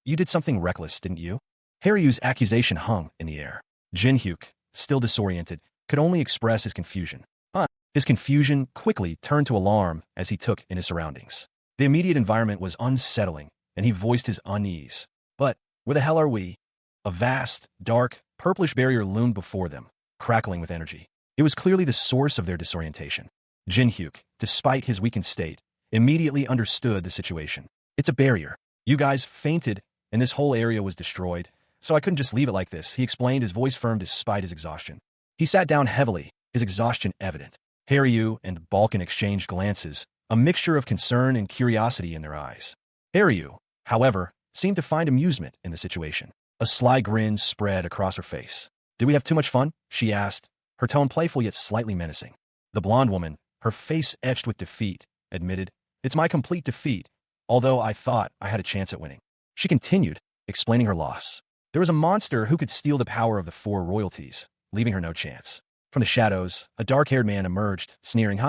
A: You did something reckless, didn't you?" Haryu's accusation hung in the air. Jinhyuk, still disoriented, could only express his confusion. His confusion quickly turned to alarm as he took in his surroundings. The immediate environment was unsettling, and he voiced his unease. "But where the hell are we?" A vast, dark, purplish barrier loomed before them, crackling with energy. It was clearly the source of their disorientation. Jinhyuk, despite his weakened state, immediately understood the situation. "It's a barrier. You guys fainted, and this whole area was destroyed, so I couldn't just leave it like this," he explained, his voice firm despite his exhaustion. He sat down heavily, his exhaustion evident. Haryu and Balkan exchanged glances, a mixture of concern and curiosity in their eyes. Haryu, however, seemed to find amusement in the situation. A sly grin spread across her face. "Did we have too much fun?" she asked, her tone playful yet slightly menacing. The blonde woman, her face etched with defeat, admitted, "It's my complete defeat, although I thought I had a chance at winning." She continued, explaining her loss. There was a monster who could steal the power of the four royalties, leaving her no chance. From the shadows, a dark-haired man emerged, sneering,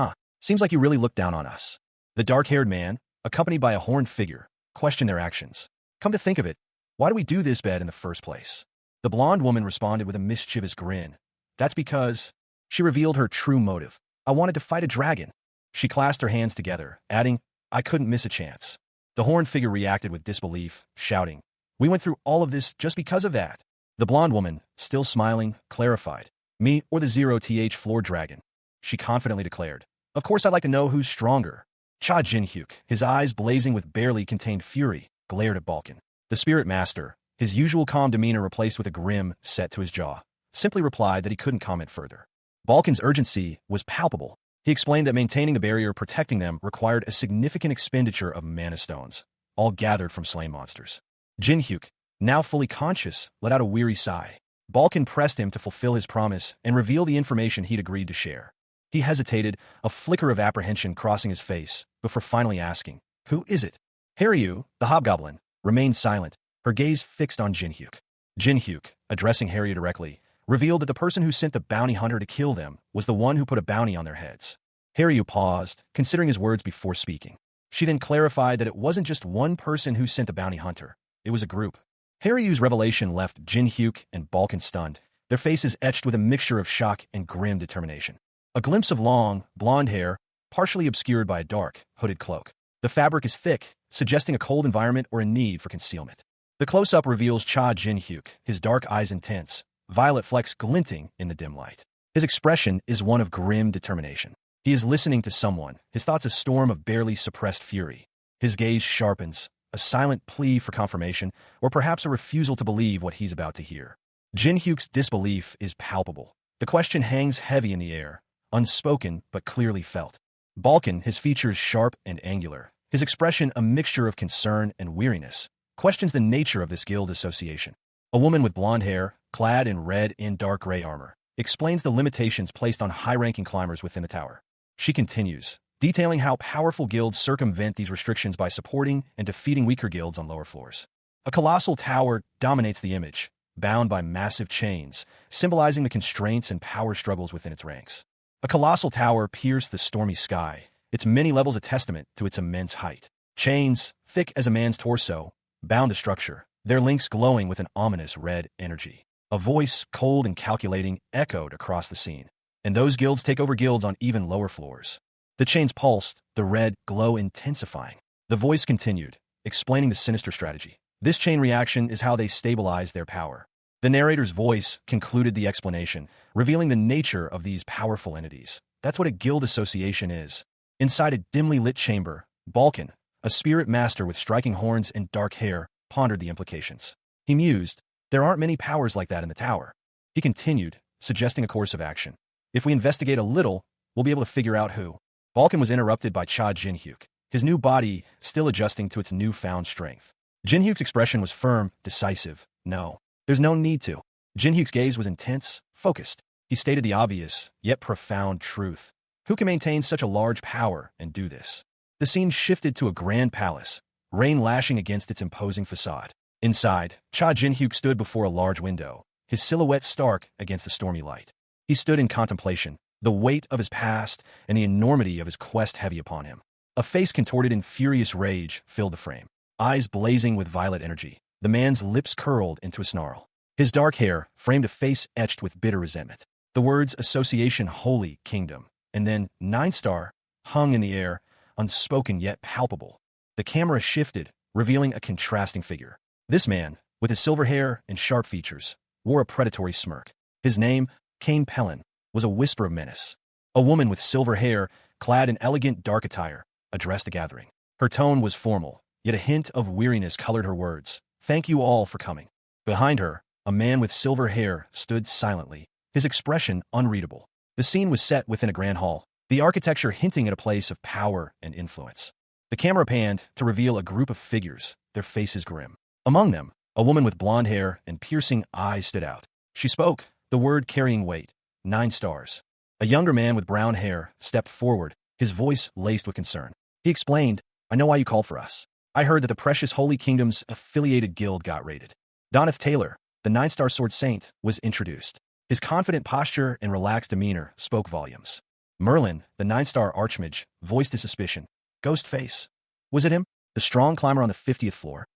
A: Seems like you really look down on us. The dark-haired man, accompanied by a horned figure, questioned their actions. Come to think of it, why do we do this bed in the first place? The blonde woman responded with a mischievous grin. That's because... She revealed her true motive. I wanted to fight a dragon. She clasped her hands together, adding, I couldn't miss a chance. The horned figure reacted with disbelief, shouting, We went through all of this just because of that. The blonde woman, still smiling, clarified, Me or the 0th floor dragon. She confidently declared, Of course I'd like to know who's stronger. Cha Jin-hyuk, his eyes blazing with barely contained fury, glared at Balkan. The spirit master, his usual calm demeanor replaced with a grim set to his jaw, simply replied that he couldn't comment further. Balkan's urgency was palpable. He explained that maintaining the barrier protecting them required a significant expenditure of mana stones, all gathered from slain monsters. Jin-hyuk, now fully conscious, let out a weary sigh. Balkan pressed him to fulfill his promise and reveal the information he'd agreed to share. He hesitated, a flicker of apprehension crossing his face, before finally asking, Who is it? Haryu, the hobgoblin, remained silent, her gaze fixed on Jin-hyuk. Jin-hyuk, addressing Haryu directly, revealed that the person who sent the bounty hunter to kill them was the one who put a bounty on their heads. Haryu paused, considering his words before speaking. She then clarified that it wasn't just one person who sent the bounty hunter. It was a group. Haryu's revelation left Jin-hyuk and Balkan stunned, their faces etched with a mixture of shock and grim determination. A glimpse of long, blonde hair, partially obscured by a dark, hooded cloak. The fabric is thick, suggesting a cold environment or a need for concealment. The close-up reveals Cha Jin-hyuk, his dark eyes intense, violet flecks glinting in the dim light. His expression is one of grim determination. He is listening to someone, his thoughts a storm of barely suppressed fury. His gaze sharpens, a silent plea for confirmation, or perhaps a refusal to believe what he's about to hear. Jin-hyuk's disbelief is palpable. The question hangs heavy in the air, unspoken but clearly felt. Balkan, his features sharp and angular, his expression a mixture of concern and weariness, questions the nature of this guild association. A woman with blonde hair, clad in red and dark gray armor, explains the limitations placed on high-ranking climbers within the tower. She continues, detailing how powerful guilds circumvent these restrictions by supporting and defeating weaker guilds on lower floors. A colossal tower dominates the image, bound by massive chains, symbolizing the constraints and power struggles within its ranks. A colossal tower pierced the stormy sky, its many levels a testament to its immense height. Chains, thick as a man's torso, bound the structure, their links glowing with an ominous red energy. A voice, cold and calculating, echoed across the scene. And those guilds take over guilds on even lower floors. The chains pulsed, the red glow intensifying. The voice continued, explaining the sinister strategy. This chain reaction is how they stabilize their power. The narrator's voice concluded the explanation, revealing the nature of these powerful entities. That's what a guild association is. Inside a dimly lit chamber, Balkan, a spirit master with striking horns and dark hair, pondered the implications. He mused, There aren't many powers like that in the tower. He continued, suggesting a course of action. If we investigate a little, we'll be able to figure out who. Balkan was interrupted by Cha Jin-hyuk, his new body still adjusting to its newfound strength. Jin-hyuk's expression was firm, decisive. No, there's no need to. Jin-hyuk's gaze was intense, focused. He stated the obvious, yet profound truth. Who can maintain such a large power and do this? The scene shifted to a grand palace, rain lashing against its imposing facade. Inside, Cha Jin-hyuk stood before a large window, his silhouette stark against the stormy light. He stood in contemplation, the weight of his past and the enormity of his quest heavy upon him. A face contorted in furious rage filled the frame, eyes blazing with violet energy. The man's lips curled into a snarl. His dark hair framed a face etched with bitter resentment. The words Association Holy Kingdom, and then 9-star, hung in the air, unspoken yet palpable. The camera shifted, revealing a contrasting figure. This man, with his silver hair and sharp features, wore a predatory smirk. His name, Kane Pellin, was a whisper of menace. A woman with silver hair, clad in elegant dark attire, addressed the gathering. Her tone was formal, yet a hint of weariness colored her words. Thank you all for coming. Behind her, a man with silver hair stood silently, his expression unreadable. The scene was set within a grand hall, the architecture hinting at a place of power and influence. The camera panned to reveal a group of figures, their faces grim. Among them, a woman with blonde hair and piercing eyes stood out. She spoke, the word carrying weight. 9 stars. A younger man with brown hair stepped forward, his voice laced with concern. He explained, I know why you called for us. I heard that the precious Holy Kingdom's affiliated guild got raided. Doneth Taylor, the 9-star sword saint, was introduced. His confident posture and relaxed demeanor spoke volumes. Merlin, the 9-star archmage, voiced his suspicion. Ghost face. Was it him? The strong climber on the 50th floor?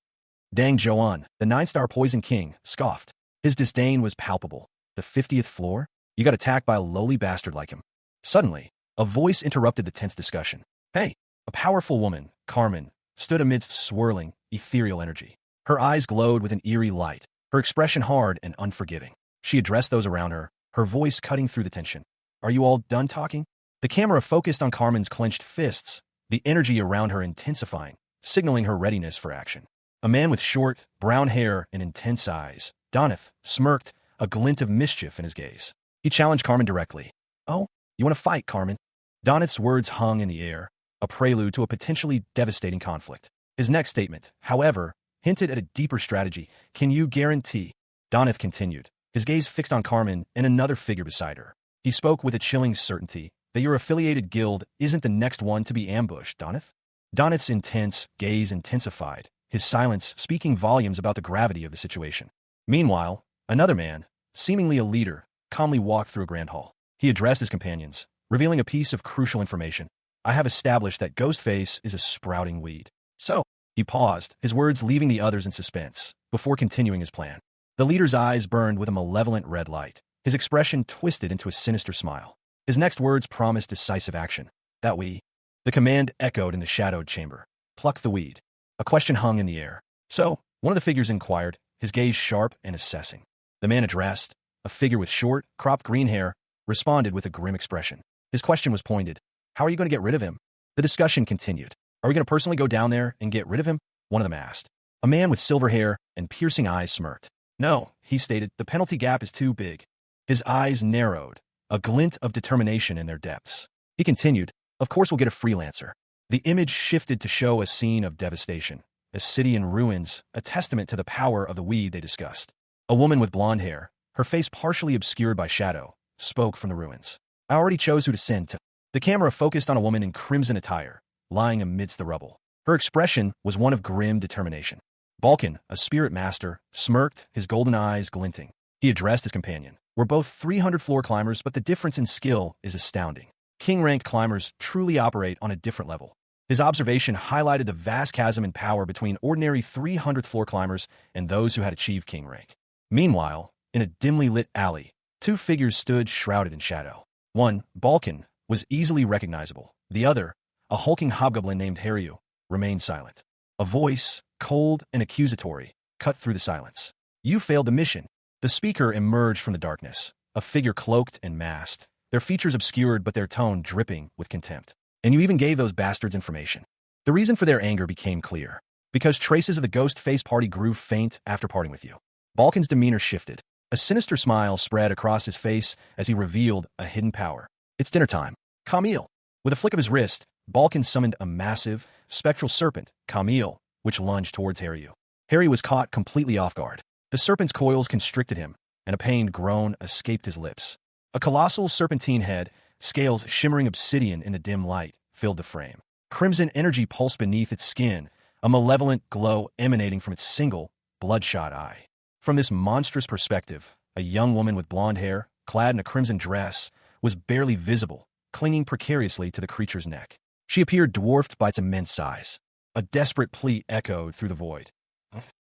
A: Dang Zhouan, the 9-star poison king, scoffed. His disdain was palpable. The 50th floor? You got attacked by a lowly bastard like him. Suddenly, a voice interrupted the tense discussion. Hey! A powerful woman, Carmen, stood amidst swirling, ethereal energy. Her eyes glowed with an eerie light, her expression hard and unforgiving. She addressed those around her, her voice cutting through the tension. Are you all done talking? The camera focused on Carmen's clenched fists, the energy around her intensifying, signaling her readiness for action. A man with short, brown hair and intense eyes, Doneth, smirked, a glint of mischief in his gaze. He challenged Carmen directly. Oh, you want to fight, Carmen? Doneth's words hung in the air, a prelude to a potentially devastating conflict. His next statement, however, hinted at a deeper strategy. Can you guarantee? Doneth continued, his gaze fixed on Carmen and another figure beside her. He spoke with a chilling certainty that your affiliated guild isn't the next one to be ambushed, Doneth. Doneth's intense gaze intensified, his silence speaking volumes about the gravity of the situation. Meanwhile, another man, seemingly a leader, calmly walked through a grand hall. He addressed his companions, revealing a piece of crucial information. I have established that Ghostface is a sprouting weed. So, he paused, his words leaving the others in suspense, before continuing his plan. The leader's eyes burned with a malevolent red light, his expression twisted into a sinister smile. His next words promised decisive action. That we. The command echoed in the shadowed chamber. Pluck the weed. A question hung in the air. So, one of the figures inquired, his gaze sharp and assessing. The man addressed, a figure with short, cropped green hair, responded with a grim expression. His question was pointed. How are you going to get rid of him? The discussion continued. Are we going to personally go down there and get rid of him? One of them asked. A man with silver hair and piercing eyes smirked. No, he stated, the penalty gap is too big. His eyes narrowed, a glint of determination in their depths. He continued, of course we'll get a freelancer. The image shifted to show a scene of devastation, a city in ruins, a testament to the power of the weed they discussed. A woman with blonde hair, her face partially obscured by shadow, spoke from the ruins. I already chose who to send to. The camera focused on a woman in crimson attire, lying amidst the rubble. Her expression was one of grim determination. Balkan, a spirit master, smirked, his golden eyes glinting. He addressed his companion. We're both 300 floor climbers, but the difference in skill is astounding. King-ranked climbers truly operate on a different level. His observation highlighted the vast chasm in power between ordinary 300th floor climbers and those who had achieved king rank. Meanwhile, in a dimly lit alley, two figures stood shrouded in shadow. One, Balkan, was easily recognizable. The other, a hulking hobgoblin named Haryu, remained silent. A voice, cold and accusatory, cut through the silence. You failed the mission. The speaker emerged from the darkness, a figure cloaked and masked, their features obscured but their tone dripping with contempt. And you even gave those bastards information. The reason for their anger became clear. Because traces of the ghost face party grew faint after parting with you. Balkan's demeanor shifted. A sinister smile spread across his face as he revealed a hidden power. It's dinner time. Camille. With a flick of his wrist, Balkan summoned a massive, spectral serpent, Camille, which lunged towards Haryu. Harry was caught completely off guard. The serpent's coils constricted him, and a pained groan escaped his lips. A colossal serpentine head, scales shimmering obsidian in the dim light, filled the frame. Crimson energy pulsed beneath its skin, a malevolent glow emanating from its single, bloodshot eye. From this monstrous perspective, a young woman with blonde hair, clad in a crimson dress, was barely visible, clinging precariously to the creature's neck. She appeared dwarfed by its immense size. A desperate plea echoed through the void.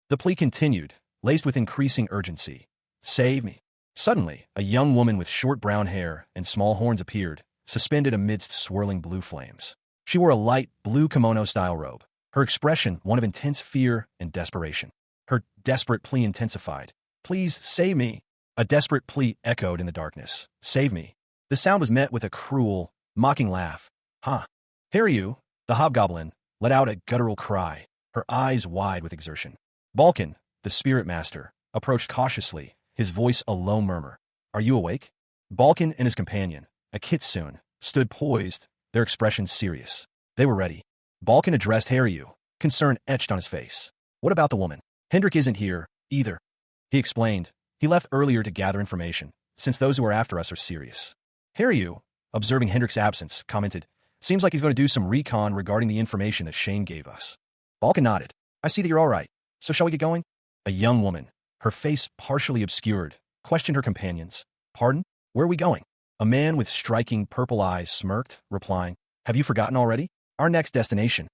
A: The plea continued, laced with increasing urgency. Save me. Suddenly, a young woman with short brown hair and small horns appeared, suspended amidst swirling blue flames. She wore a light, blue kimono-style robe, her expression one of intense fear and desperation. Her desperate plea intensified. Please, save me. A desperate plea echoed in the darkness. Save me. The sound was met with a cruel, mocking laugh. Ha! Haryu, the hobgoblin, let out a guttural cry, her eyes wide with exertion. Balkan, the spirit master, approached cautiously, his voice a low murmur. Are you awake? Balkan and his companion, a kitsune, stood poised, their expressions serious. They were ready. Balkan addressed Haryu, concern etched on his face. What about the woman? Hendrik isn't here, either. He explained. He left earlier to gather information, since those who are after us are serious. Haryu, observing Hendrik's absence, commented, Seems like he's going to do some recon regarding the information that Shane gave us. Balkan nodded. I see that you're all right. So shall we get going? A young woman, her face partially obscured, questioned her companions. "Pardon? Where are we going?" A man with striking purple eyes smirked, replying, "Have you forgotten already? Our next destination."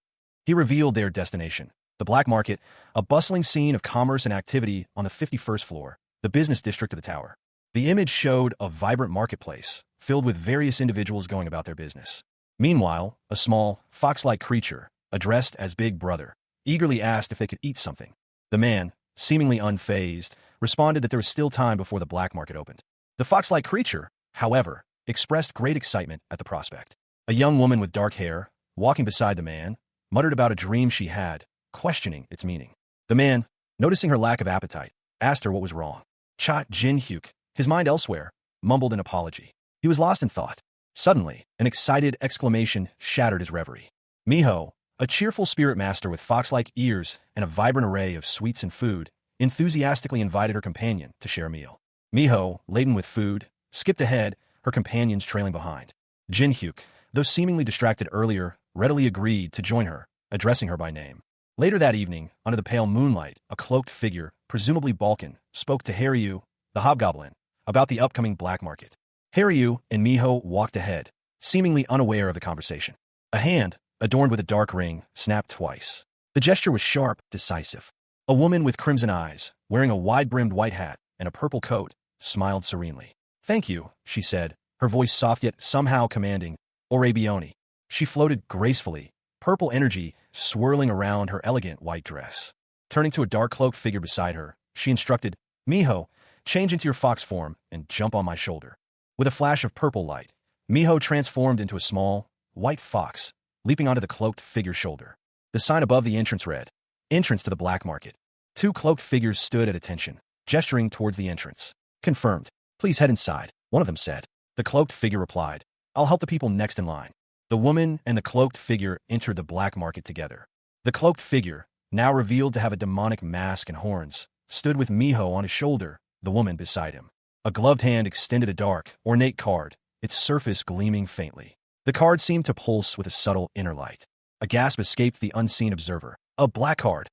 A: He revealed their destination, the black market, a bustling scene of commerce and activity on the 51st floor, the business district of the tower. The image showed a vibrant marketplace, filled with various individuals going about their business. Meanwhile, a small, fox-like creature, addressed as Big Brother, eagerly asked if they could eat something. The man, seemingly unfazed, responded that there was still time before the black market opened. The fox-like creature, however, expressed great excitement at the prospect. A young woman with dark hair, walking beside the man, muttered about a dream she had, questioning its meaning. The man, noticing her lack of appetite, asked her what was wrong. Cha Jin-hyuk, his mind elsewhere, mumbled an apology. He was lost in thought. Suddenly, an excited exclamation shattered his reverie. Miho, a cheerful spirit master with fox-like ears and a vibrant array of sweets and food, enthusiastically invited her companion to share a meal. Miho, laden with food, skipped ahead, her companions trailing behind. Jin-hyuk, though seemingly distracted earlier, readily agreed to join her, addressing her by name. Later that evening, under the pale moonlight, a cloaked figure, presumably Balkan, spoke to Haryu, the hobgoblin, about the upcoming black market. Haryu and Miho walked ahead, seemingly unaware of the conversation. A hand, adorned with a dark ring, snapped twice. The gesture was sharp, decisive. A woman with crimson eyes, wearing a wide-brimmed white hat and a purple coat, smiled serenely. "Thank you," she said, her voice soft yet somehow commanding. "Orabioni." She floated gracefully, purple energy swirling around her elegant white dress. Turning to a dark-cloaked figure beside her, she instructed, "Miho, change into your fox form and jump on my shoulder." With a flash of purple light, Miho transformed into a small, white fox, leaping onto the cloaked figure's shoulder. The sign above the entrance read, "Entrance to the black market." Two cloaked figures stood at attention, gesturing towards the entrance. "Confirmed. Please head inside," one of them said. The cloaked figure replied, "I'll help the people next in line." The woman and the cloaked figure entered the black market together. The cloaked figure, now revealed to have a demonic mask and horns, stood with Miho on his shoulder, the woman beside him. A gloved hand extended a dark, ornate card, its surface gleaming faintly. The card seemed to pulse with a subtle inner light. A gasp escaped the unseen observer. A black card.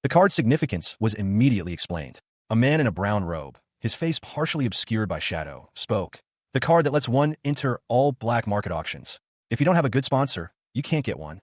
A: The card's significance was immediately explained. A man in a brown robe, his face partially obscured by shadow, spoke. "The card that lets one enter all black market auctions. If you don't have a good sponsor, you can't get one."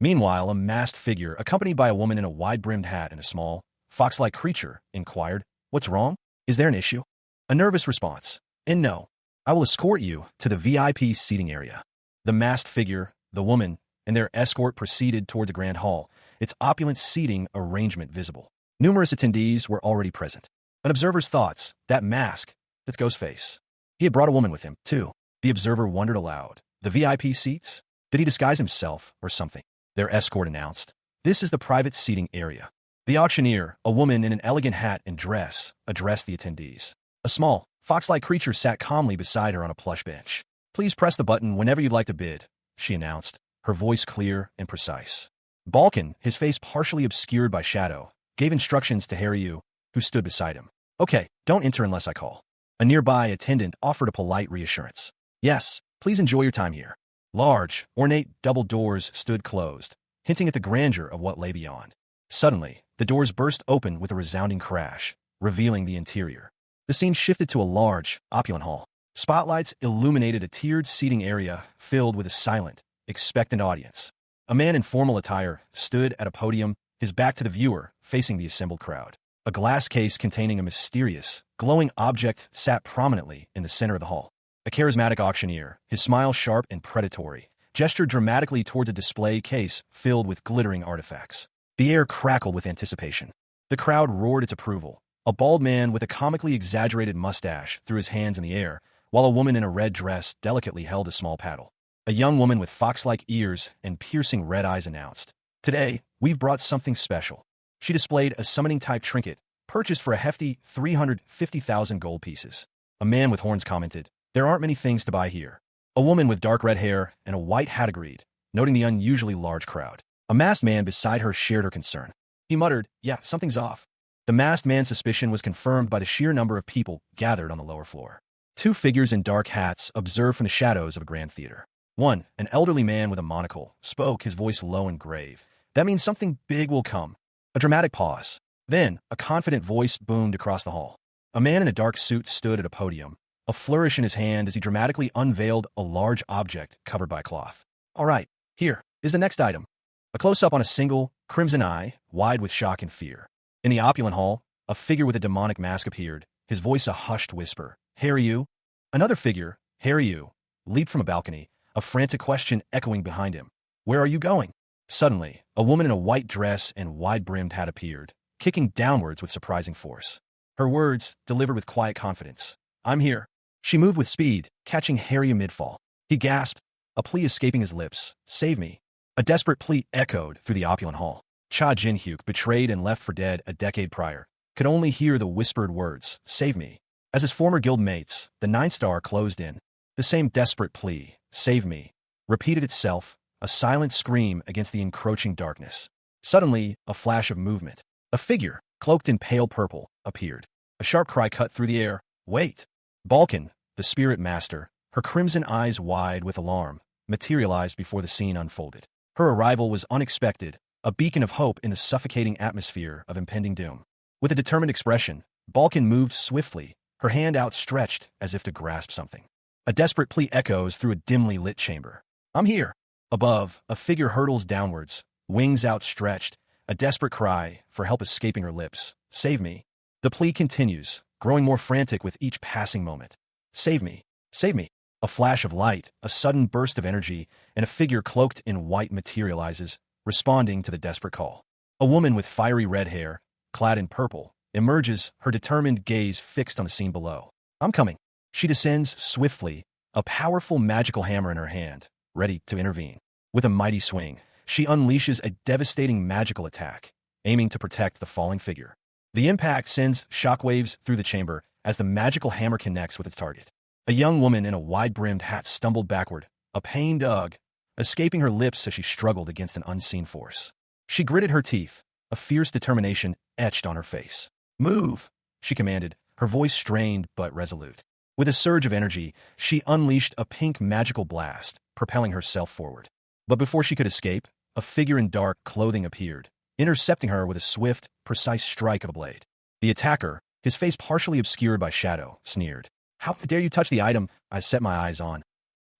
A: Meanwhile, a masked figure, accompanied by a woman in a wide-brimmed hat and a small, fox-like creature, inquired, "What's wrong? Is there an issue?" A nervous response. "And no. I will escort you to the VIP seating area." The masked figure, the woman, and their escort proceeded toward the grand hall, its opulent seating arrangement visible. Numerous attendees were already present. An observer's thoughts, that mask, that's Ghostface. He had brought a woman with him, too. The observer wondered aloud. The VIP seats? Did he disguise himself or something? Their escort announced. "This is the private seating area." The auctioneer, a woman in an elegant hat and dress, addressed the attendees. A small, fox-like creature sat calmly beside her on a plush bench. "Please press the button whenever you'd like to bid," she announced, her voice clear and precise. Balkan, his face partially obscured by shadow, gave instructions to Haryu, who stood beside him. "Okay, don't enter unless I call." A nearby attendant offered a polite reassurance. "Yes, please enjoy your time here." Large, ornate double doors stood closed, hinting at the grandeur of what lay beyond. Suddenly, the doors burst open with a resounding crash, revealing the interior. The scene shifted to a large, opulent hall. Spotlights illuminated a tiered seating area filled with a silent, expectant audience. A man in formal attire stood at a podium, his back to the viewer, facing the assembled crowd. A glass case containing a mysterious, glowing object sat prominently in the center of the hall. A charismatic auctioneer, his smile sharp and predatory, gestured dramatically towards a display case filled with glittering artifacts. The air crackled with anticipation. The crowd roared its approval. A bald man with a comically exaggerated mustache threw his hands in the air, while a woman in a red dress delicately held a small paddle. A young woman with fox-like ears and piercing red eyes announced, "Today, we've brought something special." She displayed a summoning-type trinket, purchased for a hefty 350,000 gold pieces. A man with horns commented, "There aren't many things to buy here." A woman with dark red hair and a white hat agreed, noting the unusually large crowd. A masked man beside her shared her concern. He muttered, "Yeah, something's off." The masked man's suspicion was confirmed by the sheer number of people gathered on the lower floor. Two figures in dark hats observed from the shadows of a grand theater. One, an elderly man with a monocle, spoke, his voice low and grave. "That means something big will come." A dramatic pause. Then, a confident voice boomed across the hall. A man in a dark suit stood at a podium, a flourish in his hand as he dramatically unveiled a large object covered by cloth. All right, here is the next item. A close-up on a single, crimson eye, wide with shock and fear. In the opulent hall, a figure with a demonic mask appeared, his voice a hushed whisper. Harry, you? Another figure, Harry, you, leaped from a balcony, a frantic question echoing behind him. Where are you going? Suddenly, a woman in a white dress and wide-brimmed hat appeared, kicking downwards with surprising force. Her words, delivered with quiet confidence. I'm here. She moved with speed, catching Harry mid-fall. He gasped, a plea escaping his lips. Save me. A desperate plea echoed through the opulent hall. Cha Jin-hyuk, betrayed and left for dead a decade prior, could only hear the whispered words, save me. As his former guild mates, the Ninth Star closed in. The same desperate plea, save me, repeated itself, a silent scream against the encroaching darkness. Suddenly, a flash of movement. A figure, cloaked in pale purple, appeared. A sharp cry cut through the air. Wait! Balkan, the spirit master, her crimson eyes wide with alarm, materialized before the scene unfolded. Her arrival was unexpected, a beacon of hope in the suffocating atmosphere of impending doom. With a determined expression, Balkan moved swiftly, her hand outstretched as if to grasp something. A desperate plea echoes through a dimly lit chamber. I'm here. Above, a figure hurtles downwards, wings outstretched, a desperate cry for help escaping her lips. Save me. The plea continues, growing more frantic with each passing moment. Save me. Save me. A flash of light, a sudden burst of energy, and a figure cloaked in white materializes, responding to the desperate call. A woman with fiery red hair, clad in purple, emerges, her determined gaze fixed on the scene below. I'm coming. She descends swiftly, a powerful magical hammer in her hand, ready to intervene. With a mighty swing, she unleashes a devastating magical attack, aiming to protect the falling figure. The impact sends shockwaves through the chamber as the magical hammer connects with its target. A young woman in a wide-brimmed hat stumbled backward, a pained ugh, escaping her lips as she struggled against an unseen force. She gritted her teeth, a fierce determination etched on her face. Move, she commanded, her voice strained but resolute. With a surge of energy, she unleashed a pink magical blast, propelling herself forward. But before she could escape, a figure in dark clothing appeared, intercepting her with a swift, precise strike of a blade. The attacker, his face partially obscured by shadow, sneered. How dare you touch the item I set my eyes on?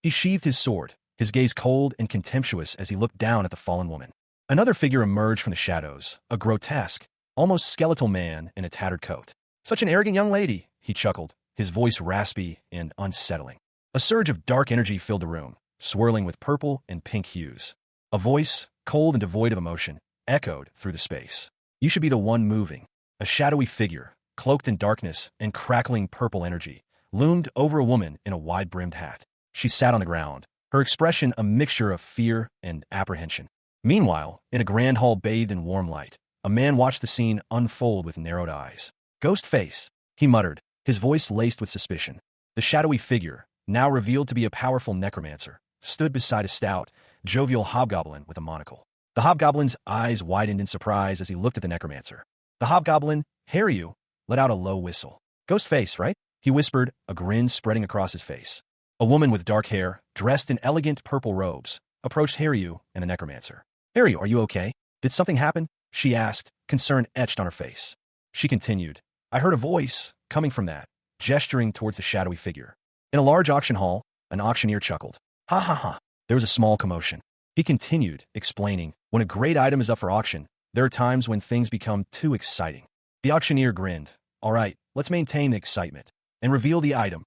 A: He sheathed his sword, his gaze cold and contemptuous as he looked down at the fallen woman. Another figure emerged from the shadows, a grotesque, almost skeletal man in a tattered coat. Such an arrogant young lady, he chuckled, his voice raspy and unsettling. A surge of dark energy filled the room, swirling with purple and pink hues. A voice, cold and devoid of emotion, echoed through the space. You should be the one moving. A shadowy figure, cloaked in darkness and crackling purple energy, loomed over a woman in a wide-brimmed hat. She sat on the ground, her expression a mixture of fear and apprehension. Meanwhile, in a grand hall bathed in warm light, a man watched the scene unfold with narrowed eyes. Ghost face, he muttered, his voice laced with suspicion. The shadowy figure, now revealed to be a powerful necromancer, stood beside a stout, jovial hobgoblin with a monocle. The hobgoblin's eyes widened in surprise as he looked at the necromancer. The hobgoblin, Haryu, let out a low whistle. Ghost face, right? He whispered, a grin spreading across his face. A woman with dark hair, dressed in elegant purple robes, approached Haryu and the necromancer. Haryu, are you okay? Did something happen? She asked, concern etched on her face. She continued, I heard a voice coming from that, gesturing towards the shadowy figure. In a large auction hall, an auctioneer chuckled. Ha ha ha. There was a small commotion. He continued, explaining, when a great item is up for auction, there are times when things become too exciting. The auctioneer grinned. All right, let's maintain the excitement and reveal the item.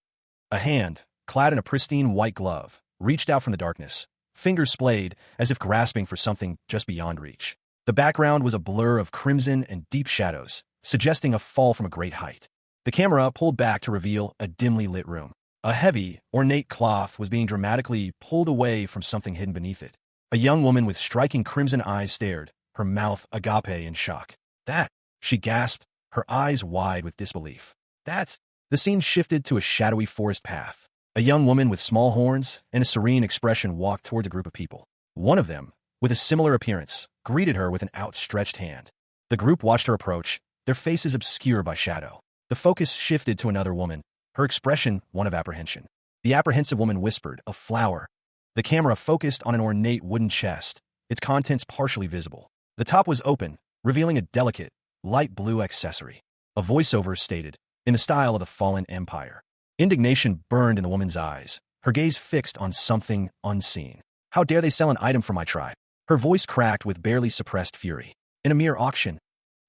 A: A hand, clad in a pristine white glove, reached out from the darkness, fingers splayed as if grasping for something just beyond reach. The background was a blur of crimson and deep shadows, suggesting a fall from a great height. The camera pulled back to reveal a dimly lit room. A heavy, ornate cloth was being dramatically pulled away from something hidden beneath it. A young woman with striking crimson eyes stared, her mouth agape in shock. That, she gasped, her eyes wide with disbelief. That's... The scene shifted to a shadowy forest path. A young woman with small horns and a serene expression walked towards a group of people. One of them, with a similar appearance, greeted her with an outstretched hand. The group watched her approach, their faces obscured by shadow. The focus shifted to another woman, her expression one of apprehension. The apprehensive woman whispered, a flower. The camera focused on an ornate wooden chest, its contents partially visible. The top was open, revealing a delicate, light blue accessory. A voiceover stated, in the style of the fallen empire. Indignation burned in the woman's eyes, her gaze fixed on something unseen. How dare they sell an item from my tribe? Her voice cracked with barely suppressed fury. In a mere auction,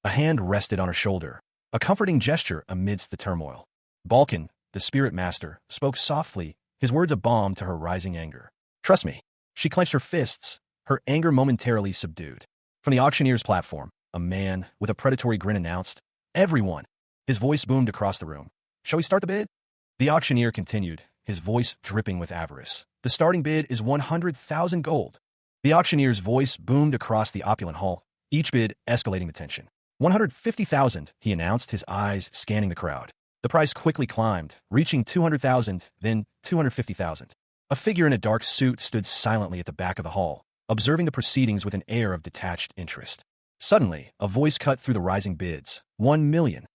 A: a hand rested on her shoulder, a comforting gesture amidst the turmoil. Balkan, the spirit master, spoke softly, his words a balm to her rising anger. Trust me. She clenched her fists, her anger momentarily subdued. From the auctioneer's platform, a man with a predatory grin announced, Everyone! His voice boomed across the room. Shall we start the bid? The auctioneer continued, his voice dripping with avarice. The starting bid is 100,000 gold. The auctioneer's voice boomed across the opulent hall, each bid escalating the tension. 150,000, he announced, his eyes scanning the crowd. The price quickly climbed, reaching 200,000, then 250,000. A figure in a dark suit stood silently at the back of the hall, observing the proceedings with an air of detached interest. Suddenly, a voice cut through the rising bids. 1 million.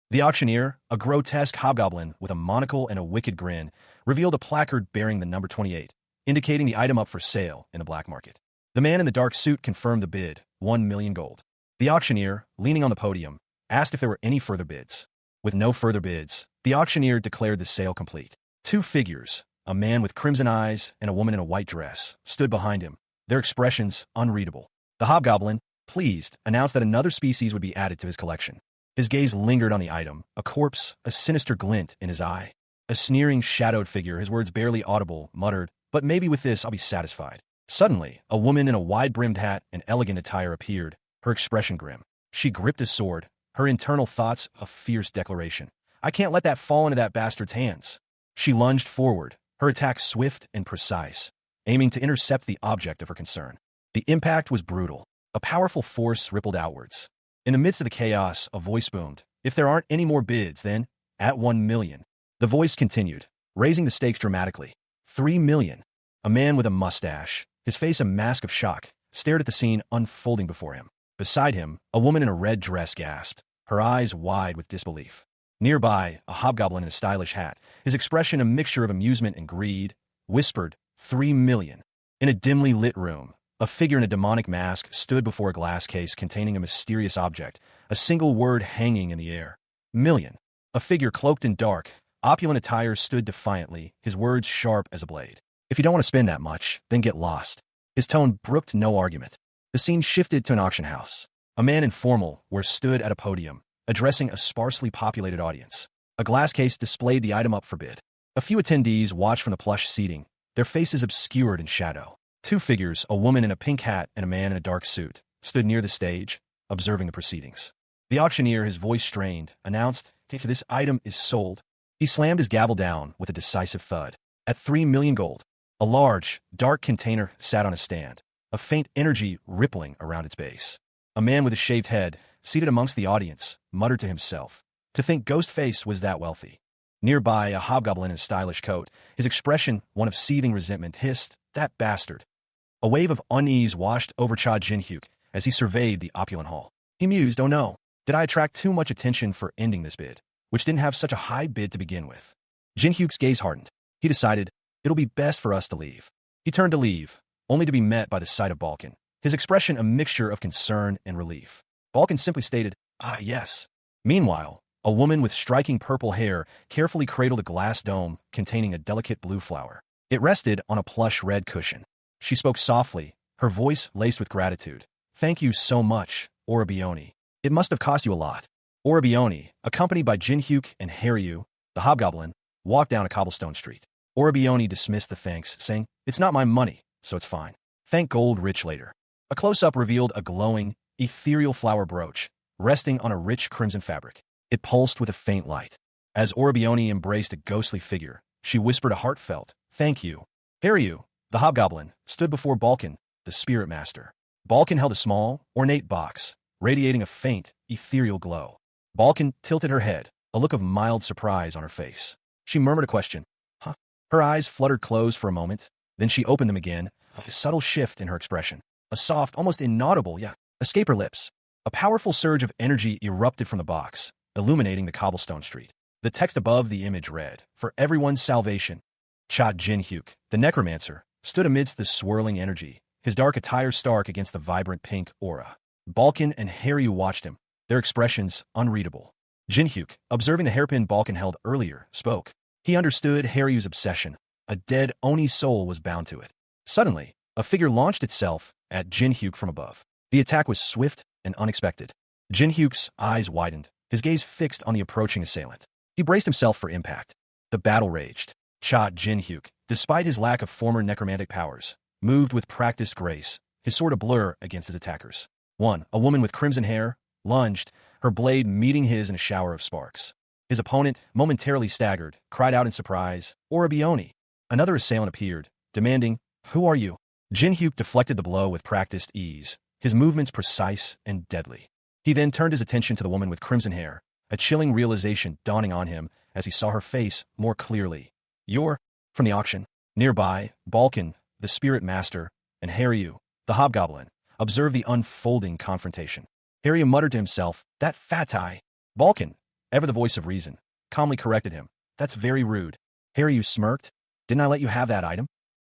A: The auctioneer, a grotesque hobgoblin with a monocle and a wicked grin, revealed a placard bearing the number 28, indicating the item up for sale in the black market. The man in the dark suit confirmed the bid, 1 million gold. The auctioneer, leaning on the podium, asked if there were any further bids. With no further bids, the auctioneer declared the sale complete. Two figures, a man with crimson eyes and a woman in a white dress, stood behind him, their expressions unreadable. The hobgoblin, pleased, announced that another species would be added to his collection. His gaze lingered on the item, a corpse, a sinister glint in his eye. A sneering, shadowed figure, his words barely audible, muttered, but maybe with this I'll be satisfied. Suddenly, a woman in a wide-brimmed hat and elegant attire appeared, her expression grim. She gripped a sword, her internal thoughts a fierce declaration. I can't let that fall into that bastard's hands. She lunged forward, her attack swift and precise, aiming to intercept the object of her concern. The impact was brutal. A powerful force rippled outwards. In the midst of the chaos, a voice boomed. If there aren't any more bids, then, at 1 million. The voice continued, raising the stakes dramatically. 3 million. A man with a mustache, his face a mask of shock, stared at the scene unfolding before him. Beside him, a woman in a red dress gasped, her eyes wide with disbelief. Nearby, a hobgoblin in a stylish hat, his expression a mixture of amusement and greed, whispered, 3 million. In a dimly lit room, a figure in a demonic mask stood before a glass case containing a mysterious object, a single word hanging in the air. Million. A figure cloaked in dark, opulent attire stood defiantly, his words sharp as a blade. If you don't want to spend that much, then get lost. His tone brooked no argument. The scene shifted to an auction house. A man in formal wear stood at a podium, addressing a sparsely populated audience. A glass case displayed the item up for bid. A few attendees watched from the plush seating, their faces obscured in shadow. Two figures, a woman in a pink hat and a man in a dark suit, stood near the stage, observing the proceedings. The auctioneer, his voice strained, announced, if this item is sold. He slammed his gavel down with a decisive thud. At 3 million gold. A large, dark container sat on a stand, a faint energy rippling around its base. A man with a shaved head, seated amongst the audience, muttered to himself. To think Ghostface was that wealthy. Nearby, a hobgoblin in a stylish coat, his expression one of seething resentment, hissed, that bastard. A wave of unease washed over Cha Jinhyuk as he surveyed the opulent hall. He mused, oh no, did I attract too much attention for ending this bid, which didn't have such a high bid to begin with? Jinhyuk's gaze hardened. He decided, it'll be best for us to leave. He turned to leave, only to be met by the sight of Balkan, his expression a mixture of concern and relief. Balkan simply stated, ah yes. Meanwhile, a woman with striking purple hair carefully cradled a glass dome containing a delicate blue flower. It rested on a plush red cushion. She spoke softly, her voice laced with gratitude. Thank you so much, Orabioni. It must have cost you a lot. Orabioni, accompanied by Jinhyuk and Haryu, the hobgoblin, walked down a cobblestone street. Orabioni dismissed the thanks, saying, it's not my money, so it's fine. Thank gold rich later. A close-up revealed a glowing, ethereal flower brooch, resting on a rich crimson fabric. It pulsed with a faint light. As Orabioni embraced a ghostly figure, she whispered a heartfelt, thank you. Haryu, the hobgoblin, stood before Balkan, the spirit master. Balkan held a small, ornate box, radiating a faint, ethereal glow. Balkan tilted her head, a look of mild surprise on her face. She murmured a question. Huh? Her eyes fluttered closed for a moment, then she opened them again, a subtle shift in her expression. A soft, almost inaudible, escaped her lips. A powerful surge of energy erupted from the box, illuminating the cobblestone street. The text above the image read, for everyone's salvation. Cha Jinhyuk, the necromancer, stood amidst the swirling energy, his dark attire stark against the vibrant pink aura. Balkan and Haryu watched him, their expressions unreadable. Jinhyuk, observing the hairpin Balkan held earlier, spoke. He understood Haryu's obsession. A dead Oni's soul was bound to it. Suddenly, a figure launched itself at Jinhyuk from above. The attack was swift and unexpected. Jinhyuk's eyes widened, his gaze fixed on the approaching assailant. He braced himself for impact. The battle raged. Jinhyuk, despite his lack of former necromantic powers, moved with practiced grace, his sword a blur against his attackers. A woman with crimson hair, lunged, her blade meeting his in a shower of sparks. His opponent, momentarily staggered, cried out in surprise, "Orabioni!" Another assailant appeared, demanding, "Who are you?" Jinhyuk deflected the blow with practiced ease, his movements precise and deadly. He then turned his attention to the woman with crimson hair, a chilling realization dawning on him as he saw her face more clearly. "You're from the auction." Nearby, Balkan, the spirit master, and Haryu, the hobgoblin, observed the unfolding confrontation. Haryu muttered to himself, "That fatai." Balkan, ever the voice of reason, calmly corrected him. "That's very rude." Haryu smirked. "Didn't I let you have that item?"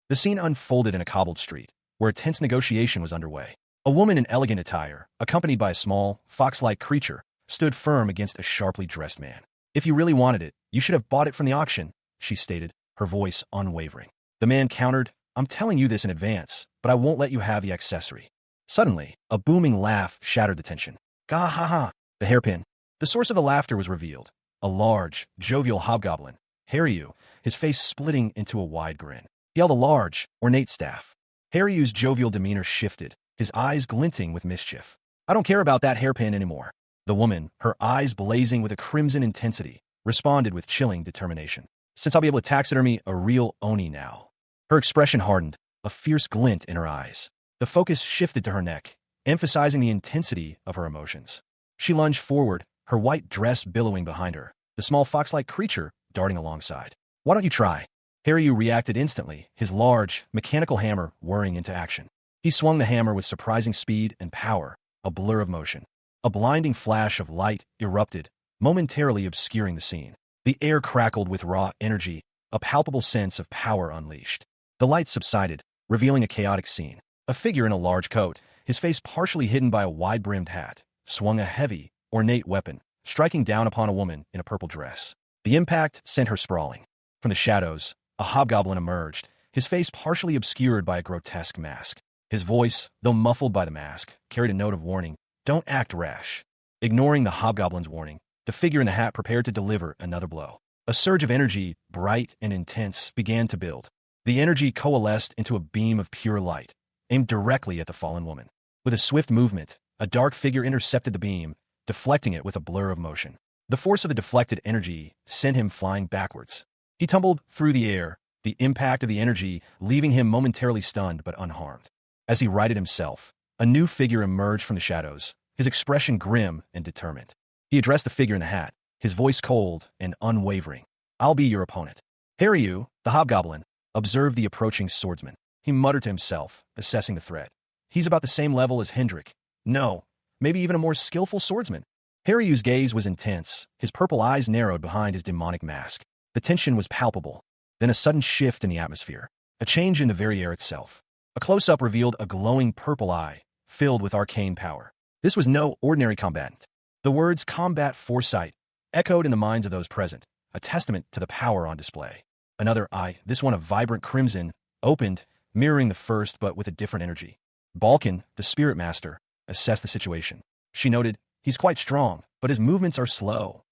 A: The scene unfolded in a cobbled street, where a tense negotiation was underway. A woman in elegant attire, accompanied by a small, fox-like creature, stood firm against a sharply dressed man. "If you really wanted it, you should have bought it from the auction," she stated, her voice unwavering. The man countered, "I'm telling you this in advance, but I won't let you have the accessory." Suddenly, a booming laugh shattered the tension. "Gah ha ha!" The hairpin. The source of the laughter was revealed. A large, jovial hobgoblin, Haryu, his face splitting into a wide grin. He held a large, ornate staff. Haryu's jovial demeanor shifted, his eyes glinting with mischief. "I don't care about that hairpin anymore." The woman, her eyes blazing with a crimson intensity, responded with chilling determination. "Since I'll be able to taxidermy a real Oni now." Her expression hardened, a fierce glint in her eyes. The focus shifted to her neck, emphasizing the intensity of her emotions. She lunged forward, her white dress billowing behind her, the small fox-like creature darting alongside. "Why don't you try?" Haryu reacted instantly, his large, mechanical hammer whirring into action. He swung the hammer with surprising speed and power, a blur of motion. A blinding flash of light erupted, momentarily obscuring the scene. The air crackled with raw energy, a palpable sense of power unleashed. The light subsided, revealing a chaotic scene. A figure in a large coat, his face partially hidden by a wide-brimmed hat, swung a heavy, ornate weapon, striking down upon a woman in a purple dress. The impact sent her sprawling. From the shadows, a hobgoblin emerged, his face partially obscured by a grotesque mask. His voice, though muffled by the mask, carried a note of warning. "Don't act rash." Ignoring the hobgoblin's warning, the figure in the hat prepared to deliver another blow. A surge of energy, bright and intense, began to build. The energy coalesced into a beam of pure light, aimed directly at the fallen woman. With a swift movement, a dark figure intercepted the beam, deflecting it with a blur of motion. The force of the deflected energy sent him flying backwards. He tumbled through the air, the impact of the energy leaving him momentarily stunned but unharmed. As he righted himself, a new figure emerged from the shadows, his expression grim and determined. He addressed the figure in the hat, his voice cold and unwavering. "I'll be your opponent." Haryu, the hobgoblin, observed the approaching swordsman. He muttered to himself, assessing the threat. "He's about the same level as Hendrik. No, maybe even a more skillful swordsman." Haryu's gaze was intense, his purple eyes narrowed behind his demonic mask. The tension was palpable. Then a sudden shift in the atmosphere, a change in the very air itself. A close-up revealed a glowing purple eye, filled with arcane power. This was no ordinary combatant. The words "combat foresight" echoed in the minds of those present, a testament to the power on display. Another eye, this one of vibrant crimson, opened, mirroring the first but with a different energy. Balkan, the spirit master, assessed the situation. She noted, "He's quite strong, but his movements are slow."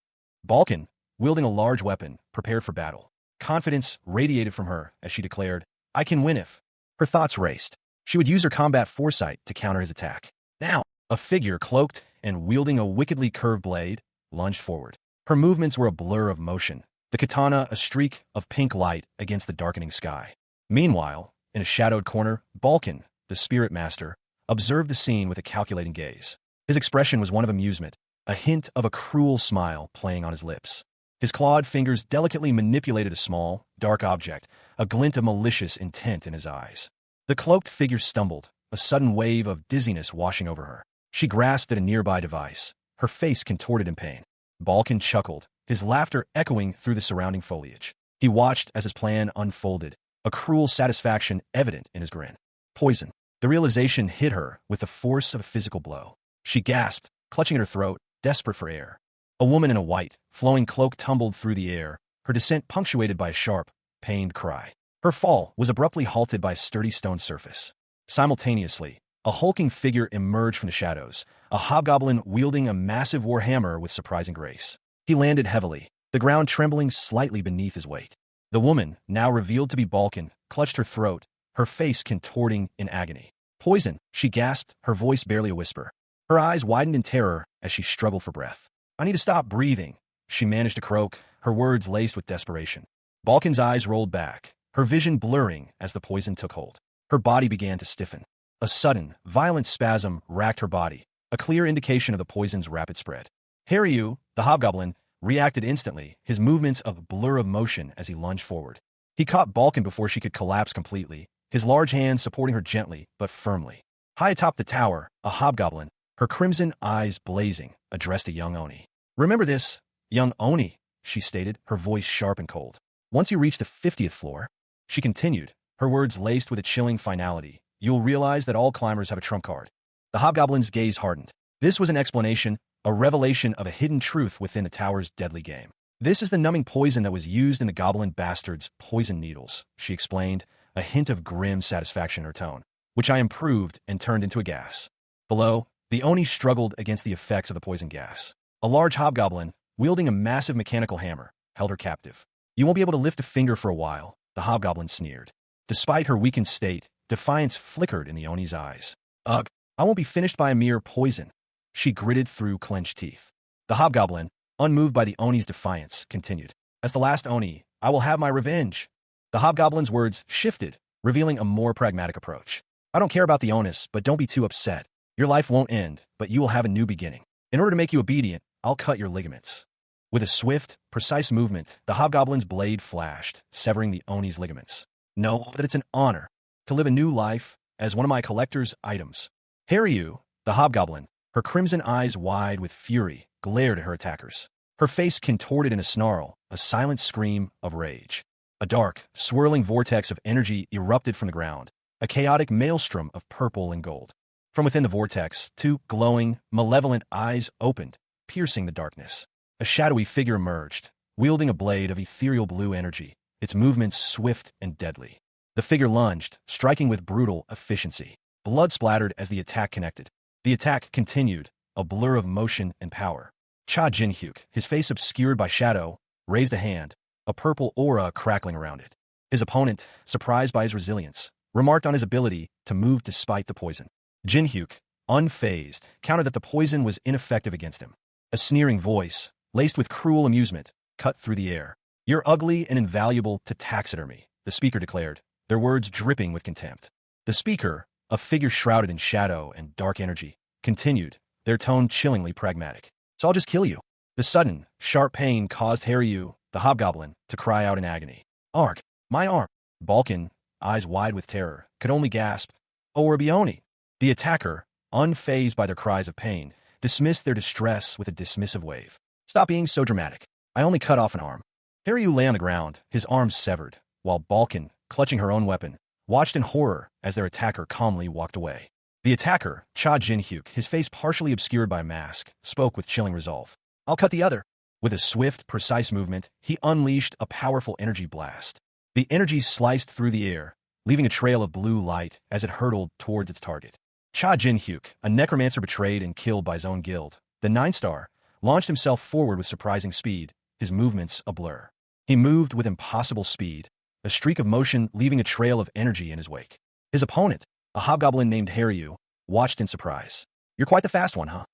A: Balkan, wielding a large weapon, prepared for battle. Confidence radiated from her as she declared, "I can win if." Her thoughts raced. She would use her combat foresight to counter his attack. Now, a figure cloaked and wielding a wickedly curved blade lunged forward. Her movements were a blur of motion, the katana a streak of pink light against the darkening sky. Meanwhile, in a shadowed corner, Balkan, the spirit master, observed the scene with a calculating gaze. His expression was one of amusement, a hint of a cruel smile playing on his lips. His clawed fingers delicately manipulated a small, dark object, a glint of malicious intent in his eyes. The cloaked figure stumbled, a sudden wave of dizziness washing over her. She grasped at a nearby device, her face contorted in pain. Balkan chuckled, his laughter echoing through the surrounding foliage. He watched as his plan unfolded, a cruel satisfaction evident in his grin. Poison. The realization hit her with the force of a physical blow. She gasped, clutching at her throat, desperate for air. A woman in a white, flowing cloak tumbled through the air, her descent punctuated by a sharp, pained cry. Her fall was abruptly halted by a sturdy stone surface. Simultaneously, a hulking figure emerged from the shadows, a hobgoblin wielding a massive warhammer with surprising grace. He landed heavily, the ground trembling slightly beneath his weight. The woman, now revealed to be Balkan, clutched her throat, her face contorting in agony. "Poison," she gasped, her voice barely a whisper. Her eyes widened in terror as she struggled for breath. "I need to stop breathing," she managed to croak, her words laced with desperation. Balkan's eyes rolled back, her vision blurring as the poison took hold. Her body began to stiffen. A sudden, violent spasm racked her body, a clear indication of the poison's rapid spread. Haryu, the hobgoblin, reacted instantly, his movements a blur of motion as he lunged forward. He caught Balkan before she could collapse completely, his large hands supporting her gently but firmly. High atop the tower, a hobgoblin, her crimson eyes blazing, addressed a young Oni. "Remember this, young Oni," she stated, her voice sharp and cold. "Once you reach the 50th floor," she continued, her words laced with a chilling finality, "you'll realize that all climbers have a trump card." The hobgoblin's gaze hardened. This was an explanation, a revelation of a hidden truth within the tower's deadly game. "This is the numbing poison that was used in the goblin bastard's poison needles," she explained, a hint of grim satisfaction in her tone, "which I improved and turned into a gas." Below, the Oni struggled against the effects of the poison gas. A large hobgoblin, wielding a massive mechanical hammer, held her captive. "You won't be able to lift a finger for a while," the hobgoblin sneered. Despite her weakened state, defiance flickered in the Oni's eyes. "Ugh, I won't be finished by a mere poison," she gritted through clenched teeth. The hobgoblin, unmoved by the Oni's defiance, continued. "As the last Oni, I will have my revenge." The hobgoblin's words shifted, revealing a more pragmatic approach. "I don't care about the onus, but don't be too upset. Your life won't end, but you will have a new beginning. In order to make you obedient, I'll cut your ligaments." With a swift, precise movement, the hobgoblin's blade flashed, severing the Oni's ligaments. "Know that it's an honor to live a new life as one of my collector's items." Haryu, the hobgoblin, her crimson eyes wide with fury, glared at her attackers. Her face contorted in a snarl, a silent scream of rage. A dark, swirling vortex of energy erupted from the ground, a chaotic maelstrom of purple and gold. From within the vortex, two glowing, malevolent eyes opened, piercing the darkness. A shadowy figure emerged, wielding a blade of ethereal blue energy, its movements swift and deadly. The figure lunged, striking with brutal efficiency. Blood splattered as the attack connected. The attack continued, a blur of motion and power. Cha Jinhyuk, his face obscured by shadow, raised a hand, a purple aura crackling around it. His opponent, surprised by his resilience, remarked on his ability to move despite the poison. Jinhyuk, unfazed, countered that the poison was ineffective against him. A sneering voice, laced with cruel amusement, cut through the air. "You're ugly and invaluable to taxidermy," the speaker declared, their words dripping with contempt. The speaker, a figure shrouded in shadow and dark energy, continued, their tone chillingly pragmatic. "So I'll just kill you." The sudden, sharp pain caused Haryu, the hobgoblin, to cry out in agony. "Arg, my arm!" Balkan, eyes wide with terror, could only gasp, "Oh, Orbioni!" The attacker, unfazed by their cries of pain, dismissed their distress with a dismissive wave. "Stop being so dramatic. I only cut off an arm." Haryu lay on the ground, his arms severed, while Balkan, clutching her own weapon, watched in horror as their attacker calmly walked away. The attacker, Cha Jinhyuk, his face partially obscured by a mask, spoke with chilling resolve. "I'll cut the other." With a swift, precise movement, he unleashed a powerful energy blast. The energy sliced through the air, leaving a trail of blue light as it hurtled towards its target. Cha Jinhyuk, a necromancer betrayed and killed by his own guild, the 9-star, launched himself forward with surprising speed, his movements a blur. He moved with impossible speed, a streak of motion leaving a trail of energy in his wake. His opponent, a hobgoblin named Haryu, watched in surprise. "You're quite the fast one, huh?"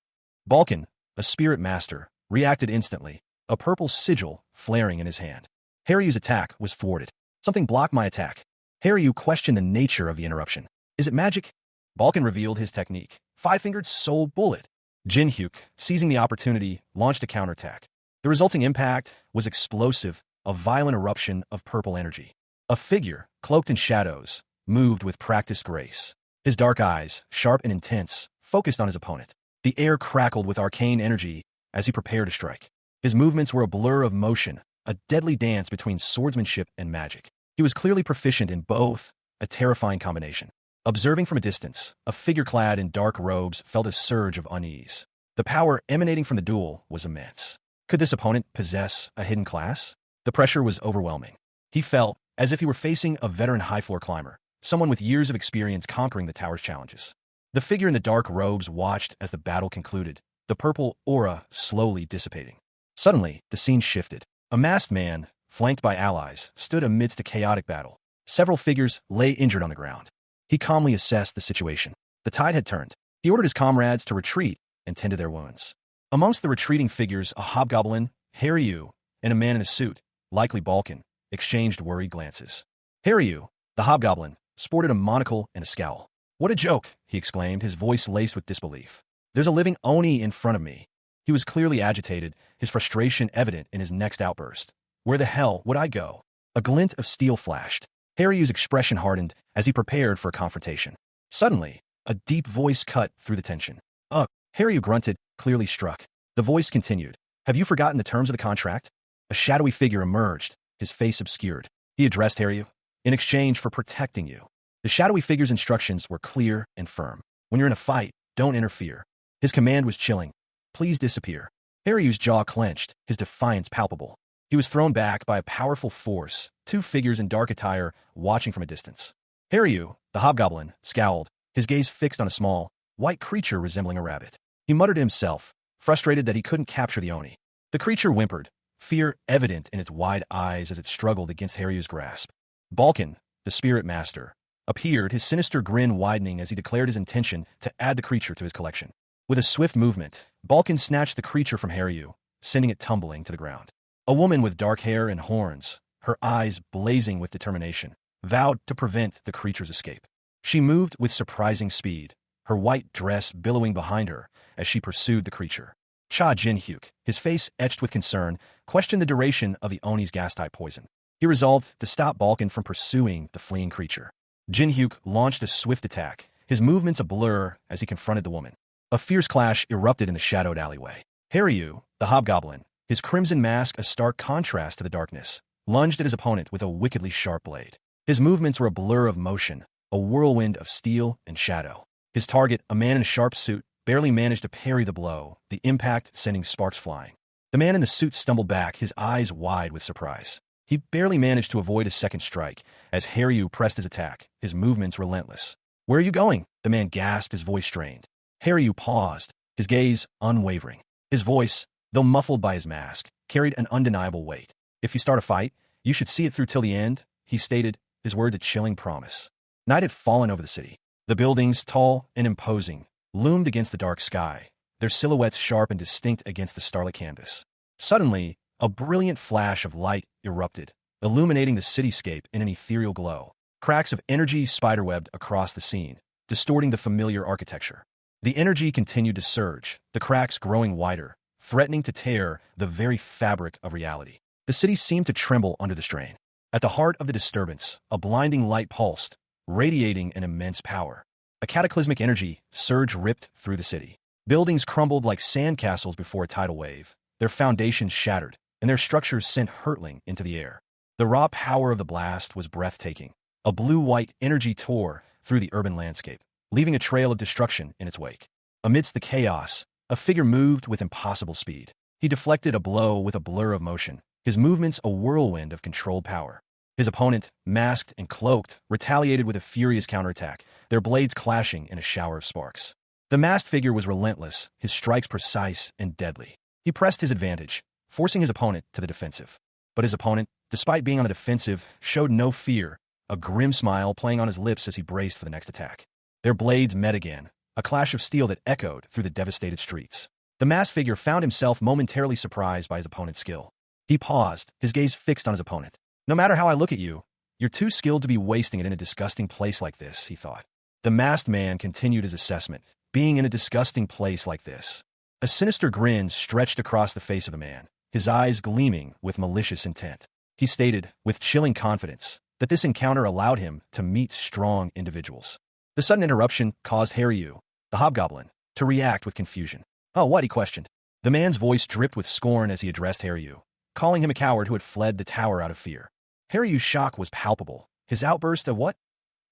A: Balkan, a spirit master, reacted instantly, a purple sigil flaring in his hand. Haryu's attack was thwarted. "Something blocked my attack." Haryu questioned the nature of the interruption. "Is it magic?" Balkan revealed his technique. Five-fingered soul bullet. Jinhyuk, seizing the opportunity, launched a counterattack. The resulting impact was explosive, a violent eruption of purple energy. A figure, cloaked in shadows, moved with practiced grace. His dark eyes, sharp and intense, focused on his opponent. The air crackled with arcane energy as he prepared to strike. His movements were a blur of motion, a deadly dance between swordsmanship and magic. He was clearly proficient in both, a terrifying combination. Observing from a distance, a figure clad in dark robes felt a surge of unease. The power emanating from the duel was immense. Could this opponent possess a hidden class? The pressure was overwhelming. He felt as if he were facing a veteran high-floor climber, someone with years of experience conquering the tower's challenges. The figure in the dark robes watched as the battle concluded, the purple aura slowly dissipating. Suddenly, the scene shifted. A masked man, flanked by allies, stood amidst a chaotic battle. Several figures lay injured on the ground. He calmly assessed the situation. The tide had turned. He ordered his comrades to retreat and tend to their wounds. Amongst the retreating figures, a hobgoblin, Haryu, and a man in a suit, likely Balkan, exchanged worried glances. Haryu, the hobgoblin, sported a monocle and a scowl. "What a joke," he exclaimed, his voice laced with disbelief. "There's a living Oni in front of me." He was clearly agitated, his frustration evident in his next outburst. "Where the hell would I go?" A glint of steel flashed. Haryu's expression hardened as he prepared for a confrontation. Suddenly, a deep voice cut through the tension. "Ugh," Haryu grunted, clearly struck. The voice continued. "Have you forgotten the terms of the contract?" A shadowy figure emerged, his face obscured. He addressed Haryu. "In exchange for protecting you." The shadowy figure's instructions were clear and firm. "When you're in a fight, don't interfere." His command was chilling. "Please disappear." Haryu's jaw clenched, his defiance palpable. He was thrown back by a powerful force, two figures in dark attire watching from a distance. Haryu, the hobgoblin, scowled, his gaze fixed on a small, white creature resembling a rabbit. He muttered to himself, frustrated that he couldn't capture the Oni. The creature whimpered, fear evident in its wide eyes as it struggled against Haryu's grasp. Balkan, the spirit master, appeared, his sinister grin widening as he declared his intention to add the creature to his collection. With a swift movement, Balkan snatched the creature from Haryu, sending it tumbling to the ground. A woman with dark hair and horns, her eyes blazing with determination, vowed to prevent the creature's escape. She moved with surprising speed, her white dress billowing behind her as she pursued the creature. Cha Jin-hyuk, his face etched with concern, questioned the duration of the Oni's gas-type poison. He resolved to stop Balkan from pursuing the fleeing creature. Jin-hyuk launched a swift attack, his movements a blur as he confronted the woman. A fierce clash erupted in the shadowed alleyway. Haryu, the hobgoblin, his crimson mask a stark contrast to the darkness, lunged at his opponent with a wickedly sharp blade. His movements were a blur of motion, a whirlwind of steel and shadow. His target, a man in a sharp suit, barely managed to parry the blow, the impact sending sparks flying. The man in the suit stumbled back, his eyes wide with surprise. He barely managed to avoid a second strike as Haryu pressed his attack, his movements relentless. "Where are you going?" the man gasped, his voice strained. Haryu paused, his gaze unwavering. His voice, though muffled by his mask, carried an undeniable weight. "If you start a fight, you should see it through till the end," he stated, his words a chilling promise. Night had fallen over the city. The buildings, tall and imposing, loomed against the dark sky, their silhouettes sharp and distinct against the starlit canvas. Suddenly, a brilliant flash of light erupted, illuminating the cityscape in an ethereal glow. Cracks of energy spiderwebbed across the scene, distorting the familiar architecture. The energy continued to surge, the cracks growing wider, threatening to tear the very fabric of reality. The city seemed to tremble under the strain. At the heart of the disturbance, a blinding light pulsed, radiating an immense power. A cataclysmic energy surge ripped through the city. Buildings crumbled like sandcastles before a tidal wave, their foundations shattered, and their structures sent hurtling into the air. The raw power of the blast was breathtaking. A blue-white energy tore through the urban landscape, leaving a trail of destruction in its wake. Amidst the chaos, a figure moved with impossible speed. He deflected a blow with a blur of motion, his movements a whirlwind of controlled power. His opponent, masked and cloaked, retaliated with a furious counterattack, their blades clashing in a shower of sparks. The masked figure was relentless, his strikes precise and deadly. He pressed his advantage, forcing his opponent to the defensive. But his opponent, despite being on the defensive, showed no fear, a grim smile playing on his lips as he braced for the next attack. Their blades met again, a clash of steel that echoed through the devastated streets. The masked figure found himself momentarily surprised by his opponent's skill. He paused, his gaze fixed on his opponent. "No matter how I look at you, you're too skilled to be wasting it in a disgusting place like this," he thought. The masked man continued his assessment, being in a disgusting place like this. A sinister grin stretched across the face of the man, his eyes gleaming with malicious intent. He stated, with chilling confidence, that this encounter allowed him to meet strong individuals. The sudden interruption caused Haryu, the hobgoblin, to react with confusion. "Oh, what?" he questioned. The man's voice dripped with scorn as he addressed Haryu, calling him a coward who had fled the tower out of fear. Haryu's shock was palpable. His outburst of "what?"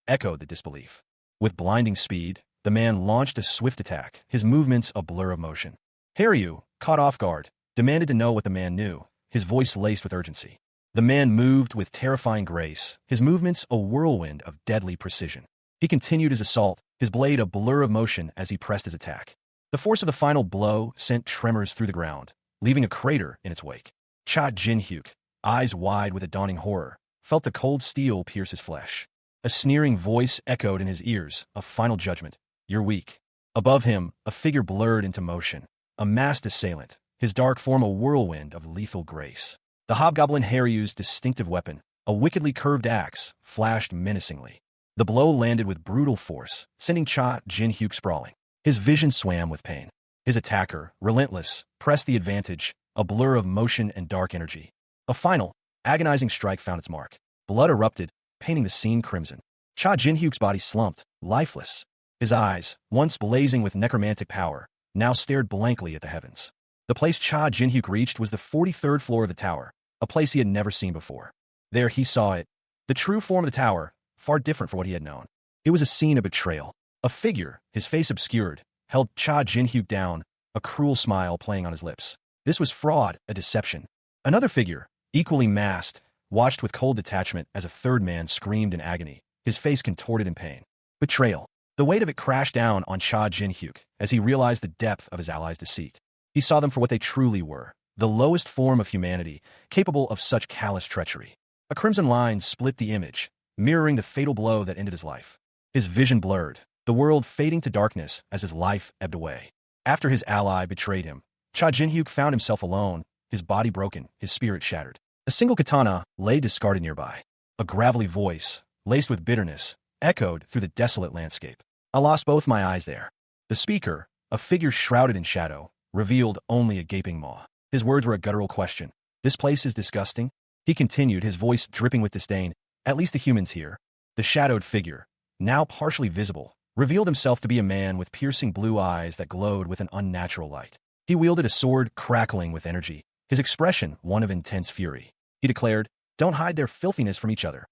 A: echoed the disbelief. With blinding speed, the man launched a swift attack, his movements a blur of motion. Haryu, caught off guard, demanded to know what the man knew, his voice laced with urgency. The man moved with terrifying grace, his movements a whirlwind of deadly precision. He continued his assault, his blade a blur of motion as he pressed his attack. The force of the final blow sent tremors through the ground, leaving a crater in its wake. Cha Jin-hyuk, eyes wide with a dawning horror, felt the cold steel pierce his flesh. A sneering voice echoed in his ears, a final judgment. You're weak. Above him, a figure blurred into motion, a masked assailant, his dark form a whirlwind of lethal grace. The hobgoblin Haryu's distinctive weapon, a wickedly curved axe, flashed menacingly. The blow landed with brutal force, sending Cha Jin-hyuk sprawling. His vision swam with pain. His attacker, relentless, pressed the advantage, a blur of motion and dark energy. A final, agonizing strike found its mark. Blood erupted, painting the scene crimson. Cha Jin-hyuk's body slumped, lifeless. His eyes, once blazing with necromantic power, now stared blankly at the heavens. The place Cha Jin-hyuk reached was the 43rd floor of the tower, a place he had never seen before. There he saw it, the true form of the tower, far different from what he had known. It was a scene of betrayal. A figure, his face obscured, held Cha Jin-hyuk down, a cruel smile playing on his lips. This was fraud, a deception. Another figure, equally masked, watched with cold detachment as a third man screamed in agony, his face contorted in pain. Betrayal. The weight of it crashed down on Cha Jin-hyuk as he realized the depth of his allies' deceit. He saw them for what they truly were, the lowest form of humanity, capable of such callous treachery. A crimson line split the image, mirroring the fatal blow that ended his life. His vision blurred, the world fading to darkness as his life ebbed away. After his ally betrayed him, Cha Jin-hyuk found himself alone, his body broken, his spirit shattered. A single katana lay discarded nearby. A gravelly voice, laced with bitterness, echoed through the desolate landscape. I lost both my eyes there. The speaker, a figure shrouded in shadow, revealed only a gaping maw. His words were a guttural question. This place is disgusting. He continued, his voice dripping with disdain. At least the humans here. The shadowed figure, now partially visible, revealed himself to be a man with piercing blue eyes that glowed with an unnatural light. He wielded a sword crackling with energy, his expression one of intense fury. He declared, "Don't hide their filthiness from each other."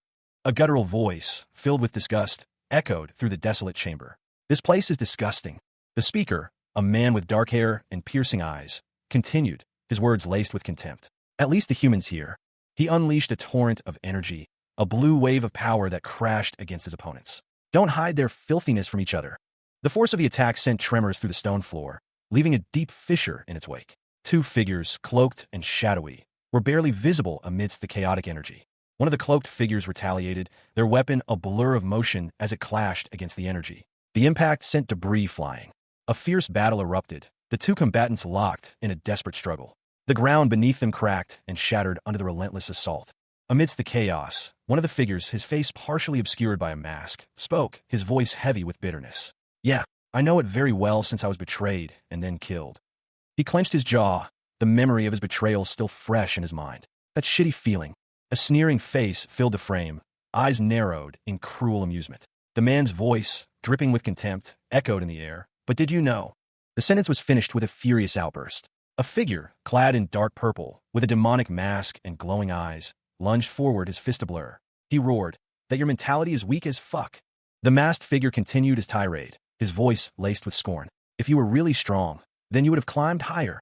A: A guttural voice, filled with disgust, echoed through the desolate chamber. This place is disgusting. The speaker, a man with dark hair and piercing eyes, continued, his words laced with contempt. At least the humans here. He unleashed a torrent of energy, a blue wave of power that crashed against his opponents. Don't hide their filthiness from each other. The force of the attack sent tremors through the stone floor, leaving a deep fissure in its wake. Two figures, cloaked and shadowy, were barely visible amidst the chaotic energy. One of the cloaked figures retaliated, their weapon a blur of motion as it clashed against the energy. The impact sent debris flying. A fierce battle erupted, the two combatants locked in a desperate struggle. The ground beneath them cracked and shattered under the relentless assault. Amidst the chaos, one of the figures, his face partially obscured by a mask, spoke, his voice heavy with bitterness. "Yeah, I know it very well since I was betrayed and then killed." He clenched his jaw, the memory of his betrayal still fresh in his mind. That shitty feeling. A sneering face filled the frame, eyes narrowed in cruel amusement. The man's voice, dripping with contempt, echoed in the air. "But did you know?" The sentence was finished with a furious outburst. A figure, clad in dark purple, with a demonic mask and glowing eyes, lunged forward, his fist ablur. He roared, "That your mentality is weak as fuck." The masked figure continued his tirade, his voice laced with scorn. "If you were really strong, then you would have climbed higher."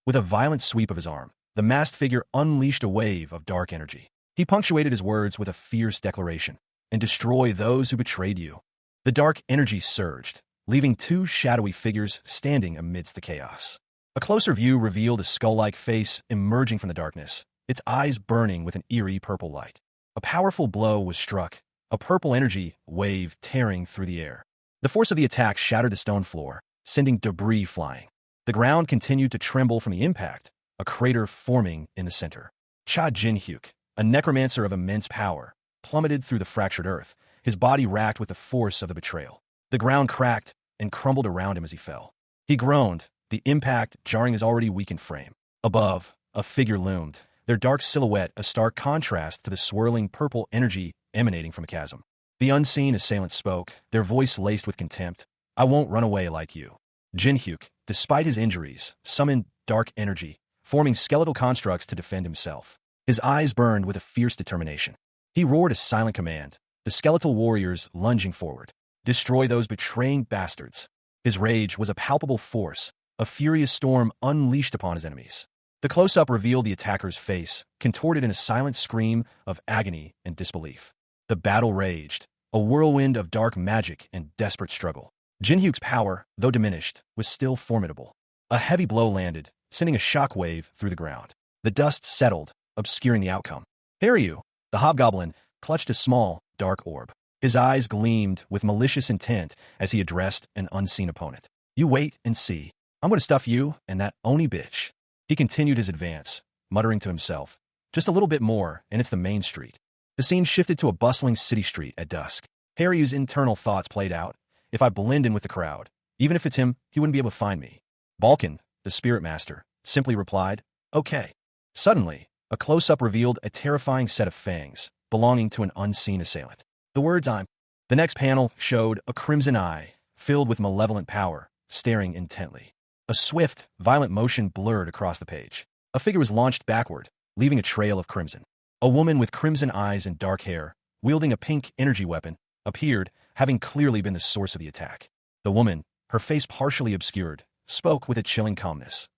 A: With a violent sweep of his arm, the masked figure unleashed a wave of dark energy. He punctuated his words with a fierce declaration, "And destroy those who betrayed you." The dark energy surged, leaving two shadowy figures standing amidst the chaos. A closer view revealed a skull-like face emerging from the darkness, its eyes burning with an eerie purple light. A powerful blow was struck, a purple energy wave tearing through the air. The force of the attack shattered the stone floor, sending debris flying. The ground continued to tremble from the impact, a crater forming in the center. Cha Jin-hyuk, a necromancer of immense power, plummeted through the fractured earth, his body racked with the force of the betrayal. The ground cracked and crumbled around him as he fell. He groaned, the impact jarring his already weakened frame. Above, a figure loomed, their dark silhouette a stark contrast to the swirling purple energy emanating from a chasm. The unseen assailant spoke, their voice laced with contempt. "I won't run away like you." Jin-hyuk, despite his injuries, summoned dark energy, forming skeletal constructs to defend himself. His eyes burned with a fierce determination. He roared a silent command, the skeletal warriors lunging forward. "Destroy those betraying bastards." His rage was a palpable force, a furious storm unleashed upon his enemies. The close-up revealed the attacker's face, contorted in a silent scream of agony and disbelief. The battle raged, a whirlwind of dark magic and desperate struggle. Jinhyuk's power, though diminished, was still formidable. A heavy blow landed, sending a shockwave through the ground. The dust settled, obscuring the outcome. Haryu, the hobgoblin, clutched a small, dark orb. His eyes gleamed with malicious intent as he addressed an unseen opponent. "You wait and see. I'm going to stuff you and that Oni bitch." He continued his advance, muttering to himself, "Just a little bit more, and it's the main street." The scene shifted to a bustling city street at dusk. Haryu's internal thoughts played out. If I blend in with the crowd, even if it's him, he wouldn't be able to find me. Balkan, the spirit master, simply replied, "Okay." Suddenly, a close-up revealed a terrifying set of fangs, belonging to an unseen assailant. The words The next panel showed a crimson eye, filled with malevolent power, staring intently. A swift, violent motion blurred across the page. A figure was launched backward, leaving a trail of crimson. A woman with crimson eyes and dark hair, wielding a pink energy weapon, appeared, having clearly been the source of the attack. The woman, her face partially obscured, spoke with a chilling calmness.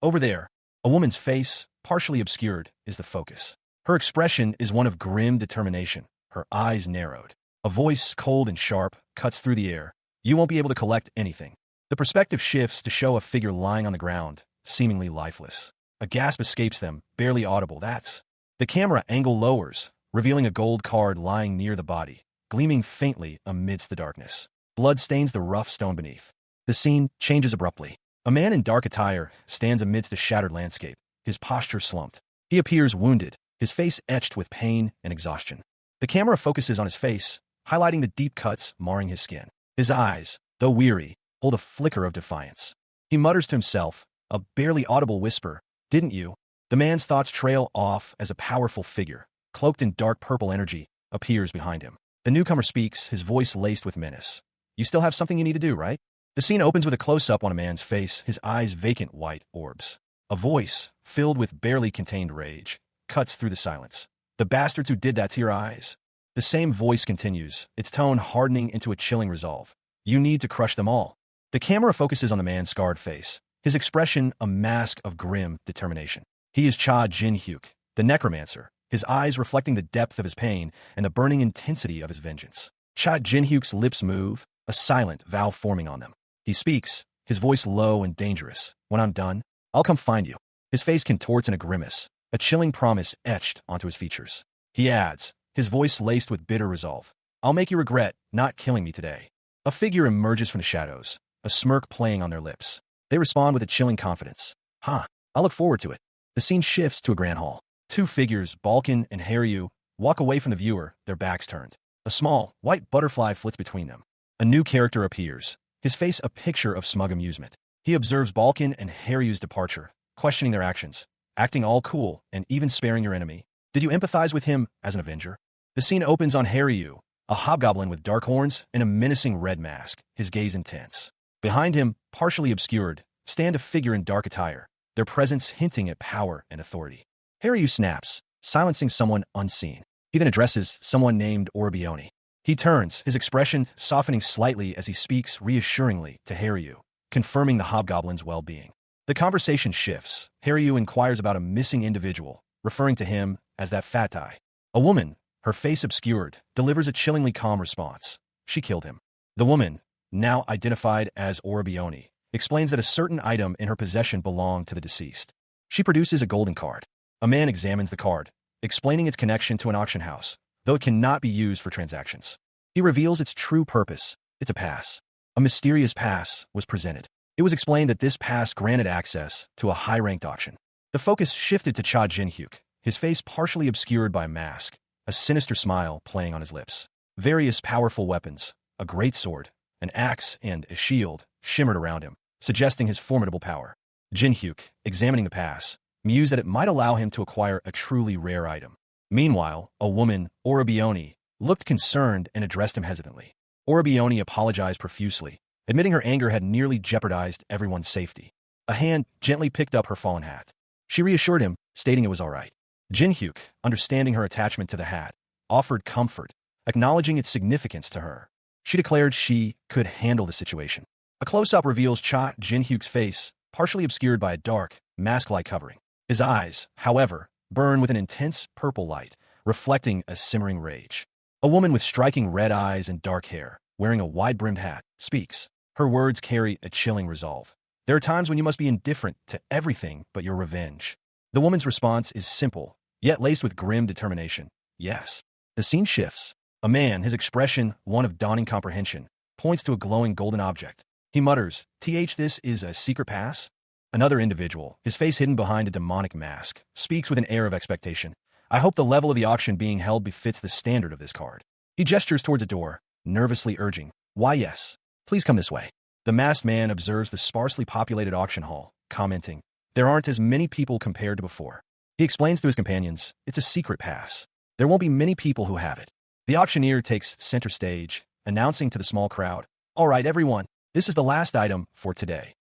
A: Over there." A woman's face, partially obscured, is the focus. Her expression is one of grim determination, her eyes narrowed. A voice, cold and sharp, cuts through the air. "You won't be able to collect anything." The perspective shifts to show a figure lying on the ground, seemingly lifeless. A gasp escapes them, barely audible. The camera angle lowers, revealing a gold card lying near the body, gleaming faintly amidst the darkness. Blood stains the rough stone beneath. The scene changes abruptly. A man in dark attire stands amidst a shattered landscape, his posture slumped. He appears wounded, his face etched with pain and exhaustion. The camera focuses on his face, highlighting the deep cuts marring his skin. His eyes, though weary, hold a flicker of defiance. He mutters to himself, a barely audible whisper, "Didn't you?" The man's thoughts trail off as a powerful figure, cloaked in dark purple energy, appears behind him. The newcomer speaks, his voice laced with menace. "You still have something you need to do, right?" The scene opens with a close-up on a man's face, his eyes vacant white orbs. A voice, filled with barely contained rage, cuts through the silence. "The bastards who did that to your eyes." The same voice continues, its tone hardening into a chilling resolve. "You need to crush them all." The camera focuses on the man's scarred face, his expression a mask of grim determination. He is Cha Jin-hyuk, the necromancer, his eyes reflecting the depth of his pain and the burning intensity of his vengeance. Cha Jin-hyuk's lips move, a silent vow forming on them. He speaks, his voice low and dangerous. "When I'm done, I'll come find you." His face contorts in a grimace, a chilling promise etched onto his features. He adds, his voice laced with bitter resolve, "I'll make you regret not killing me today." A figure emerges from the shadows, a smirk playing on their lips. They respond with a chilling confidence. "I'll look forward to it." The scene shifts to a grand hall. Two figures, Balkan and Haryu, walk away from the viewer, their backs turned. A small, white butterfly flits between them. A new character appears, his face a picture of smug amusement. He observes Balkan and Haryu's departure, questioning their actions, acting all cool and even sparing your enemy. Did you empathize with him as an avenger? The scene opens on Haryu, a hobgoblin with dark horns and a menacing red mask, his gaze intense. Behind him, partially obscured, stand a figure in dark attire, their presence hinting at power and authority. Haryu snaps, silencing someone unseen. He then addresses someone named Orbioni. He turns, his expression softening slightly as he speaks reassuringly to Haryu, confirming the hobgoblin's well-being. The conversation shifts. Haryu inquires about a missing individual, referring to him as that fat guy. A woman, her face obscured, delivers a chillingly calm response. She killed him. The woman, now identified as Orbioni, explains that a certain item in her possession belonged to the deceased. She produces a golden card. A man examines the card, explaining its connection to an auction house, though it cannot be used for transactions. He reveals its true purpose. It's a pass. A mysterious pass was presented. It was explained that this pass granted access to a high-ranked auction. The focus shifted to Cha Jin-hyuk, his face partially obscured by a mask, a sinister smile playing on his lips. Various powerful weapons, a great sword, an axe, and a shield shimmered around him, suggesting his formidable power. Jin-hyuk, examining the pass, mused that it might allow him to acquire a truly rare item. Meanwhile, a woman, Orbioni, looked concerned and addressed him hesitantly. Orbioni apologized profusely, admitting her anger had nearly jeopardized everyone's safety. A hand gently picked up her fallen hat. She reassured him, stating it was all right. Jin-hyuk, understanding her attachment to the hat, offered comfort, acknowledging its significance to her. She declared she could handle the situation. A close-up reveals Cha Jin-hyuk's face, partially obscured by a dark, mask-like covering. His eyes, however, burn with an intense purple light, reflecting a simmering rage. A woman with striking red eyes and dark hair, wearing a wide-brimmed hat, speaks. Her words carry a chilling resolve. There are times when you must be indifferent to everything but your revenge. The woman's response is simple, yet laced with grim determination. Yes. The scene shifts. A man, his expression one of dawning comprehension, points to a glowing golden object. He mutters, this is a secret pass? Another individual, his face hidden behind a demonic mask, speaks with an air of expectation. I hope the level of the auction being held befits the standard of this card. He gestures towards a door, nervously urging, why yes. Please come this way. The masked man observes the sparsely populated auction hall, commenting, there aren't as many people compared to before. He explains to his companions, it's a secret pass. There won't be many people who have it. The auctioneer takes center stage, announcing to the small crowd, all right, everyone, this is the last item for today.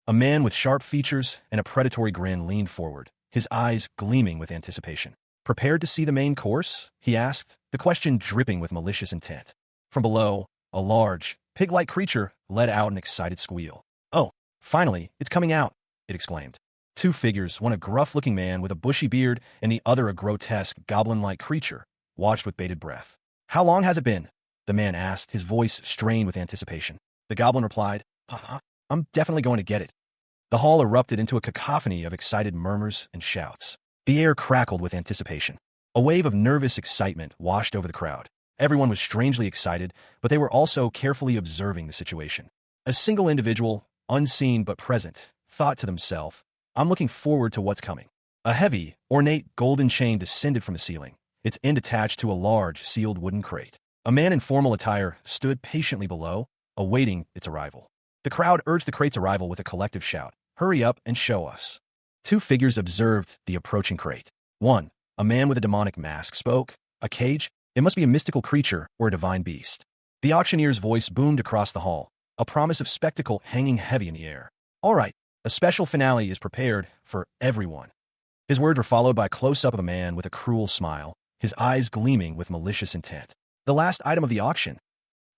A: A man with sharp features and a predatory grin leaned forward, his eyes gleaming with anticipation. Prepared to see the main course? He asked, the question dripping with malicious intent. From below, a large, pig-like creature let out an excited squeal. Oh, finally, it's coming out, it exclaimed. Two figures, one a gruff-looking man with a bushy beard and the other a grotesque, goblin-like creature, watched with bated breath. How long has it been? The man asked, his voice strained with anticipation. The goblin replied, I'm definitely going to get it. The hall erupted into a cacophony of excited murmurs and shouts. The air crackled with anticipation. A wave of nervous excitement washed over the crowd. Everyone was strangely excited, but they were also carefully observing the situation. A single individual, unseen but present, thought to themselves, I'm looking forward to what's coming. A heavy, ornate golden chain descended from the ceiling, its end attached to a large, sealed wooden crate. A man in formal attire stood patiently below, awaiting its arrival. The crowd urged the crate's arrival with a collective shout, hurry up and show us. Two figures observed the approaching crate. One, a man with a demonic mask, spoke. A cage? It must be a mystical creature or a divine beast. The auctioneer's voice boomed across the hall, a promise of spectacle hanging heavy in the air. All right, a special finale is prepared for everyone. His words were followed by a close-up of a man with a cruel smile, his eyes gleaming with malicious intent. The last item of the auction.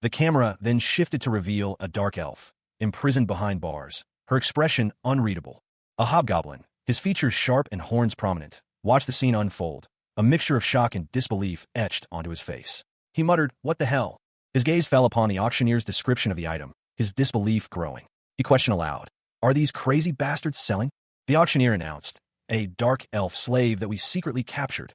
A: The camera then shifted to reveal a dark elf, imprisoned behind bars, her expression unreadable. A hobgoblin, his features sharp and horns prominent, watched the scene unfold, a mixture of shock and disbelief etched onto his face. He muttered, what the hell? His gaze fell upon the auctioneer's description of the item, his disbelief growing. He questioned aloud, are these crazy bastards selling? The auctioneer announced, a dark elf slave that we secretly captured.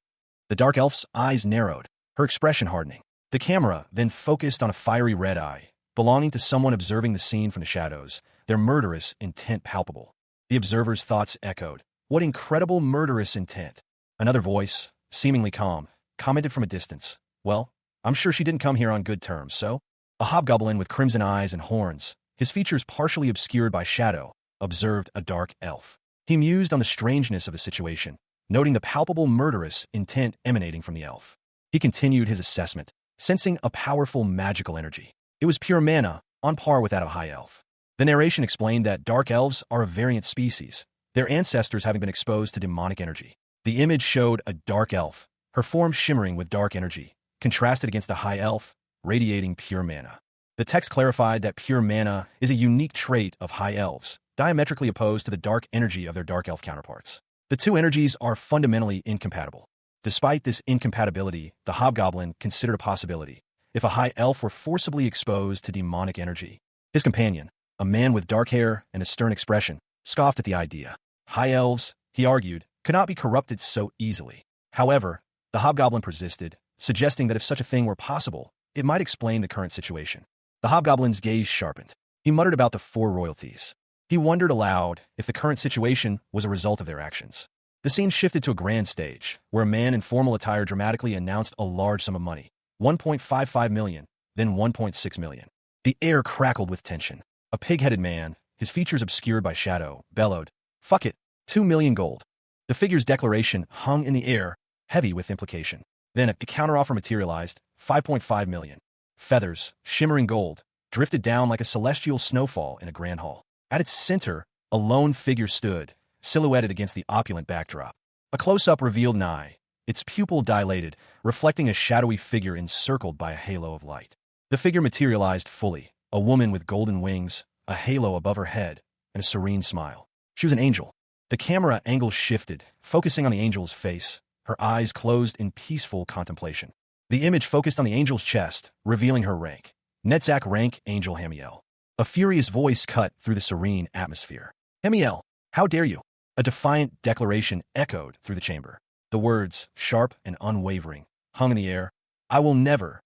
A: The dark elf's eyes narrowed, her expression hardening. The camera then focused on a fiery red eye, belonging to someone observing the scene from the shadows, their murderous intent palpable. The observer's thoughts echoed, what incredible murderous intent. Another voice, seemingly calm, commented from a distance, well, I'm sure she didn't come here on good terms, so? A hobgoblin with crimson eyes and horns, his features partially obscured by shadow, observed a dark elf. He mused on the strangeness of the situation, noting the palpable murderous intent emanating from the elf. He continued his assessment, sensing a powerful magical energy. It was pure mana, on par with that of high elf. The narration explained that dark elves are a variant species, their ancestors having been exposed to demonic energy. The image showed a dark elf, her form shimmering with dark energy, contrasted against a high elf, radiating pure mana. The text clarified that pure mana is a unique trait of high elves, diametrically opposed to the dark energy of their dark elf counterparts. The two energies are fundamentally incompatible. Despite this incompatibility, the hobgoblin considered a possibility, if a high elf were forcibly exposed to demonic energy. His companion, a man with dark hair and a stern expression, scoffed at the idea. High elves, he argued, could not be corrupted so easily. However, the hobgoblin persisted, suggesting that if such a thing were possible, it might explain the current situation. The hobgoblin's gaze sharpened. He muttered about the four royalties. He wondered aloud if the current situation was a result of their actions. The scene shifted to a grand stage, where a man in formal attire dramatically announced a large sum of money, 1.55 million, then 1.6 million. The air crackled with tension. A pig-headed man, his features obscured by shadow, bellowed, fuck it, 2 million gold. The figure's declaration hung in the air, heavy with implication. Then a counteroffer materialized, 5.5 million. Feathers, shimmering gold, drifted down like a celestial snowfall in a grand hall. At its center, a lone figure stood, silhouetted against the opulent backdrop. A close-up revealed an eye, its pupil dilated, reflecting a shadowy figure encircled by a halo of light. The figure materialized fully, a woman with golden wings, a halo above her head, and a serene smile. She was an angel. The camera angle shifted, focusing on the angel's face, her eyes closed in peaceful contemplation. The image focused on the angel's chest, revealing her rank. Netzach rank Angel Hamiel. A furious voice cut through the serene atmosphere. Hamiel, how dare you? A defiant declaration echoed through the chamber. The words, sharp and unwavering, hung in the air. I will never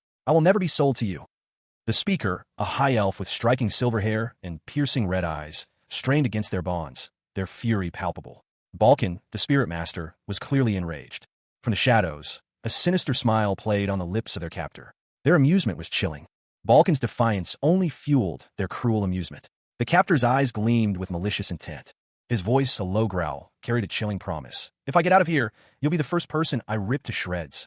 A: be sold to you. The speaker, a high elf with striking silver hair and piercing red eyes, strained against their bonds, their fury palpable. Balkan, the spirit master, was clearly enraged. From the shadows, a sinister smile played on the lips of their captor. Their amusement was chilling. Balkan's defiance only fueled their cruel amusement. The captor's eyes gleamed with malicious intent. His voice, a low growl, carried a chilling promise. If I get out of here, you'll be the first person I rip to shreds.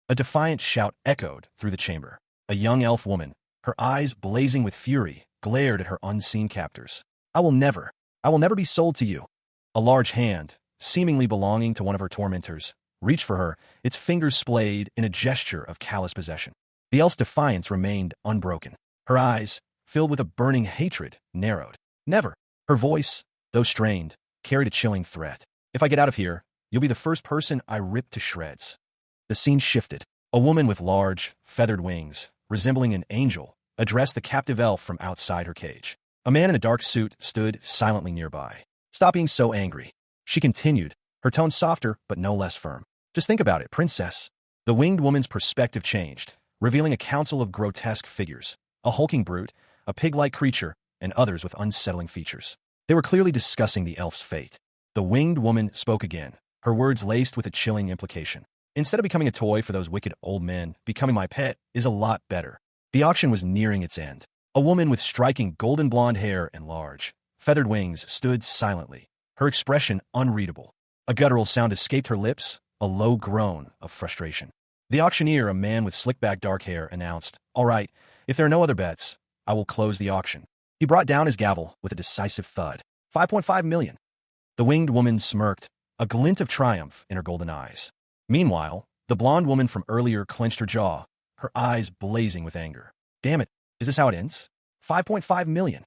A: A defiant shout echoed through the chamber. A young elf woman, her eyes blazing with fury, glared at her unseen captors. I will never be sold to you. A large hand, seemingly belonging to one of her tormentors, reached for her, its fingers splayed in a gesture of callous possession. The elf's defiance remained unbroken. Her eyes, filled with a burning hatred, narrowed. Never. Her voice, though strained, carried a chilling threat. If I get out of here, you'll be the first person I rip to shreds. The scene shifted. A woman with large, feathered wings, resembling an angel, addressed the captive elf from outside her cage. A man in a dark suit stood silently nearby. Stop being so angry. She continued, her tone softer but no less firm. Just think about it, princess. The winged woman's perspective changed, revealing a council of grotesque figures, a hulking brute, a pig-like creature, and others with unsettling features. They were clearly discussing the elf's fate. The winged woman spoke again, her words laced with a chilling implication. Instead of becoming a toy for those wicked old men, becoming my pet is a lot better. The auction was nearing its end. A woman with striking golden blonde hair and large, feathered wings stood silently, her expression unreadable. A guttural sound escaped her lips, a low groan of frustration. The auctioneer, a man with slick-back dark hair, announced, All right, if there are no other bets, I will close the auction. He brought down his gavel with a decisive thud. 5.5 million. The winged woman smirked, a glint of triumph in her golden eyes. Meanwhile, the blonde woman from earlier clenched her jaw, her eyes blazing with anger. Damn it, is this how it ends? 5.5 million.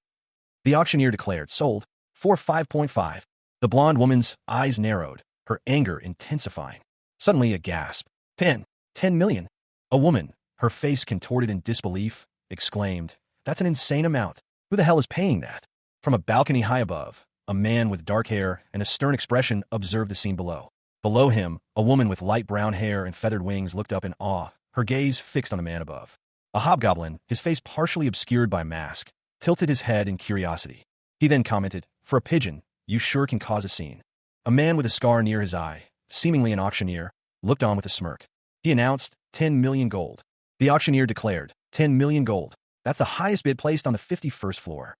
A: The auctioneer declared, sold, for 5.5. The blonde woman's eyes narrowed, her anger intensifying. Suddenly a gasp. 10 million. A woman, her face contorted in disbelief, exclaimed, That's an insane amount. Who the hell is paying that? From a balcony high above, a man with dark hair and a stern expression observed the scene below. Below him, a woman with light brown hair and feathered wings looked up in awe, her gaze fixed on the man above. A hobgoblin, his face partially obscured by mask, tilted his head in curiosity. He then commented, For a pigeon, you sure can cause a scene. A man with a scar near his eye, seemingly an auctioneer, looked on with a smirk. He announced, 10 million gold. The auctioneer declared, 10 million gold. That's the highest bid placed on the 51st floor.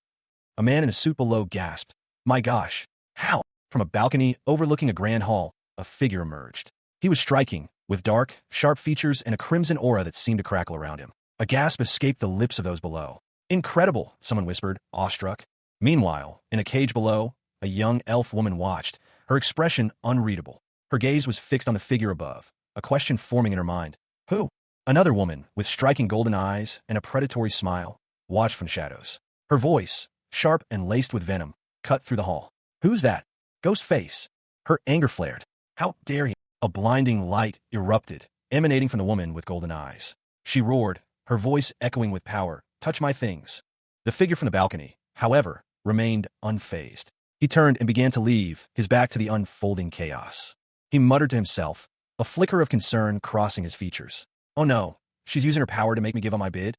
A: A man in a suit below gasped, My gosh, how? From a balcony overlooking a grand hall, a figure emerged. He was striking, with dark, sharp features and a crimson aura that seemed to crackle around him. A gasp escaped the lips of those below. Incredible, someone whispered, awestruck. Meanwhile, in a cage below, a young elf woman watched, her expression unreadable. Her gaze was fixed on the figure above, a question forming in her mind. Who? Another woman, with striking golden eyes and a predatory smile, watched from shadows. Her voice, sharp and laced with venom, cut through the hall. Who's that? Ghost face. Her anger flared. How dare he? A blinding light erupted, emanating from the woman with golden eyes. She roared, her voice echoing with power, Touch my things. The figure from the balcony, however, remained unfazed. He turned and began to leave, his back to the unfolding chaos. He muttered to himself, a flicker of concern crossing his features. Oh no, she's using her power to make me give up my bid?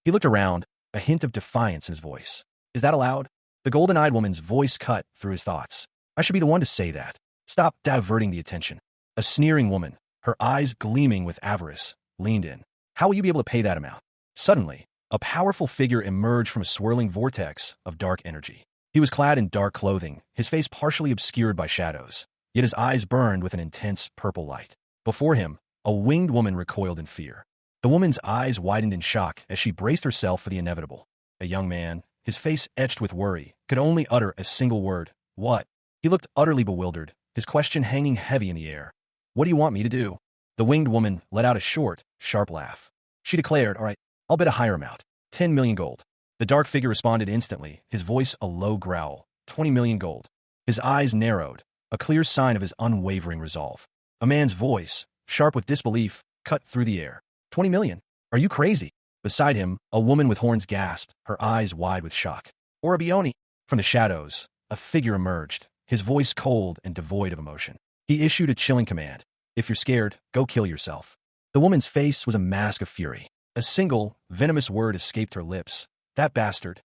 A: He looked around, a hint of defiance in his voice. Is that allowed? The golden-eyed woman's voice cut through his thoughts. I should be the one to say that. Stop diverting the attention. A sneering woman, her eyes gleaming with avarice, leaned in. How will you be able to pay that amount? Suddenly, a powerful figure emerged from a swirling vortex of dark energy. He was clad in dark clothing, his face partially obscured by shadows, yet his eyes burned with an intense purple light. Before him, a winged woman recoiled in fear. The woman's eyes widened in shock as she braced herself for the inevitable. A young man, his face etched with worry, could only utter a single word. What? He looked utterly bewildered, his question hanging heavy in the air. What do you want me to do? The winged woman let out a short, sharp laugh. She declared, All right, I'll bet a higher amount. 10 million gold. The dark figure responded instantly, his voice a low growl. 20 million gold. His eyes narrowed, a clear sign of his unwavering resolve. A man's voice, sharp with disbelief, cut through the air. 20 million? Are you crazy? Beside him, a woman with horns gasped, her eyes wide with shock. Orabioni! From the shadows, a figure emerged, his voice cold and devoid of emotion. He issued a chilling command. If you're scared, go kill yourself. The woman's face was a mask of fury. A single, venomous word escaped her lips. That bastard.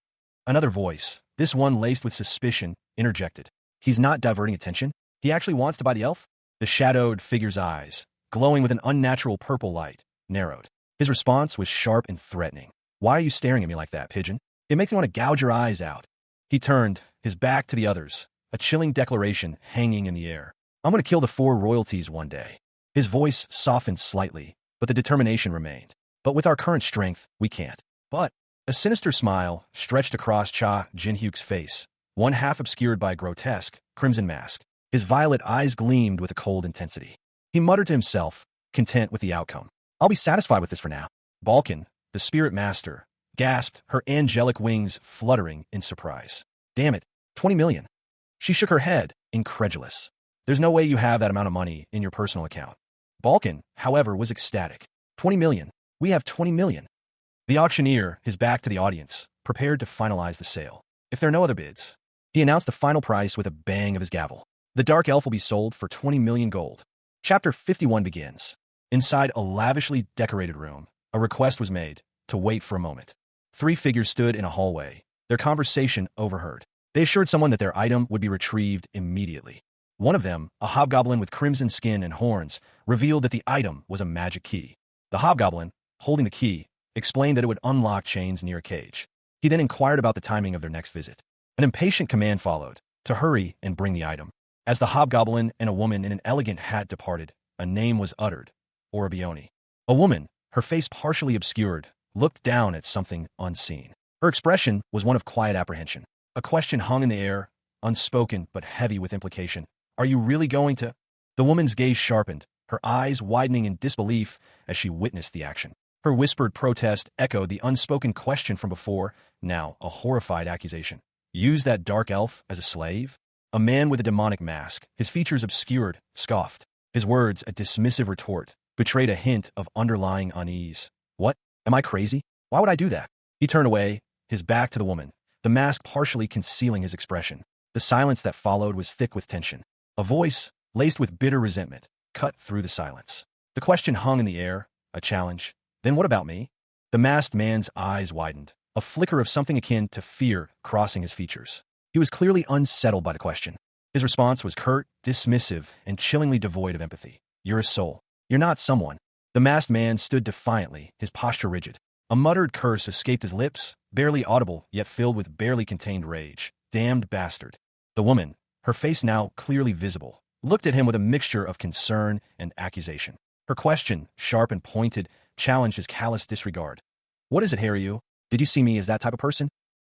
A: Another voice, this one laced with suspicion, interjected. He's not diverting attention. He actually wants to buy the elf? The shadowed figure's eyes, glowing with an unnatural purple light, narrowed. His response was sharp and threatening. Why are you staring at me like that, pigeon? It makes me want to gouge your eyes out. He turned, his back to the others, a chilling declaration hanging in the air. I'm going to kill the 4 royalties one day. His voice softened slightly, but the determination remained. But with our current strength, we can't. But a sinister smile stretched across Cha Jinhyuk's face, one half obscured by a grotesque, crimson mask. His violet eyes gleamed with a cold intensity. He muttered to himself, content with the outcome. I'll be satisfied with this for now. Balkan, the spirit master, gasped, her angelic wings fluttering in surprise. Damn it, 20 million. She shook her head, incredulous. There's no way you have that amount of money in your personal account. Balkan, however, was ecstatic. 20 million. We have 20 million. The auctioneer, his back to the audience, prepared to finalize the sale. If there are no other bids, he announced the final price with a bang of his gavel. The dark elf will be sold for 20 million gold. Chapter 51 begins. Inside a lavishly decorated room, a request was made to wait for a moment. 3 figures stood in a hallway, their conversation overheard. They assured someone that their item would be retrieved immediately. One of them, a hobgoblin with crimson skin and horns, revealed that the item was a magic key. The hobgoblin, holding the key, explained that it would unlock chains near a cage. He then inquired about the timing of their next visit. An impatient command followed, to hurry and bring the item. As the hobgoblin and a woman in an elegant hat departed, a name was uttered, Orabioni. A woman, her face partially obscured, looked down at something unseen. Her expression was one of quiet apprehension. A question hung in the air, unspoken but heavy with implication. Are you really going to? The woman's gaze sharpened, her eyes widening in disbelief as she witnessed the action. Her whispered protest echoed the unspoken question from before, now a horrified accusation. Use that dark elf as a slave? A man with a demonic mask, his features obscured, scoffed. His words, a dismissive retort, betrayed a hint of underlying unease. What? Am I crazy? Why would I do that? He turned away, his back to the woman, the mask partially concealing his expression. The silence that followed was thick with tension. A voice, laced with bitter resentment, cut through the silence. The question hung in the air, a challenge. Then what about me? The masked man's eyes widened, a flicker of something akin to fear crossing his features. He was clearly unsettled by the question. His response was curt, dismissive, and chillingly devoid of empathy. You're a soul. You're not someone. The masked man stood defiantly, his posture rigid. A muttered curse escaped his lips, barely audible, yet filled with barely contained rage. Damned bastard. The woman, her face now clearly visible, looked at him with a mixture of concern and accusation. Her question, sharp and pointed, challenged his callous disregard. What is it, Harryu? Did you see me as that type of person?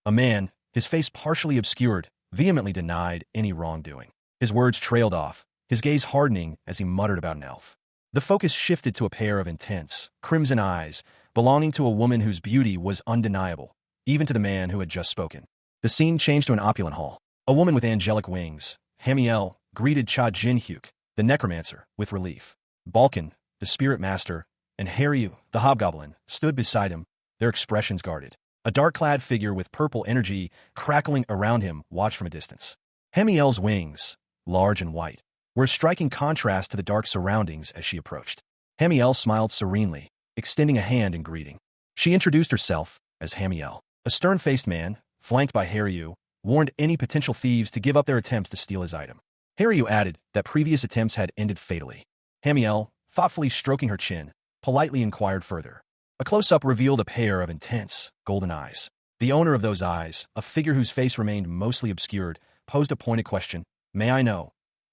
A: A man, his face partially obscured, vehemently denied any wrongdoing. His words trailed off, his gaze hardening as he muttered about an elf. The focus shifted to a pair of intense, crimson eyes, belonging to a woman whose beauty was undeniable, even to the man who had just spoken. The scene changed to an opulent hall. A woman with angelic wings, Hamiel, greeted Cha Jinhyuk, the necromancer, with relief. Balkan, the spirit master, and Harryu, the hobgoblin, stood beside him, their expressions guarded. A dark-clad figure with purple energy crackling around him watched from a distance. Hamiel's wings, large and white, were a striking contrast to the dark surroundings as she approached. Hamiel smiled serenely, extending a hand in greeting. She introduced herself as Hamiel. A stern-faced man, flanked by Harryu, warned any potential thieves to give up their attempts to steal his item. Harryu added that previous attempts had ended fatally. Hamiel, thoughtfully stroking her chin, politely inquired further. A close-up revealed a pair of intense, golden eyes. The owner of those eyes, a figure whose face remained mostly obscured, posed a pointed question. May I know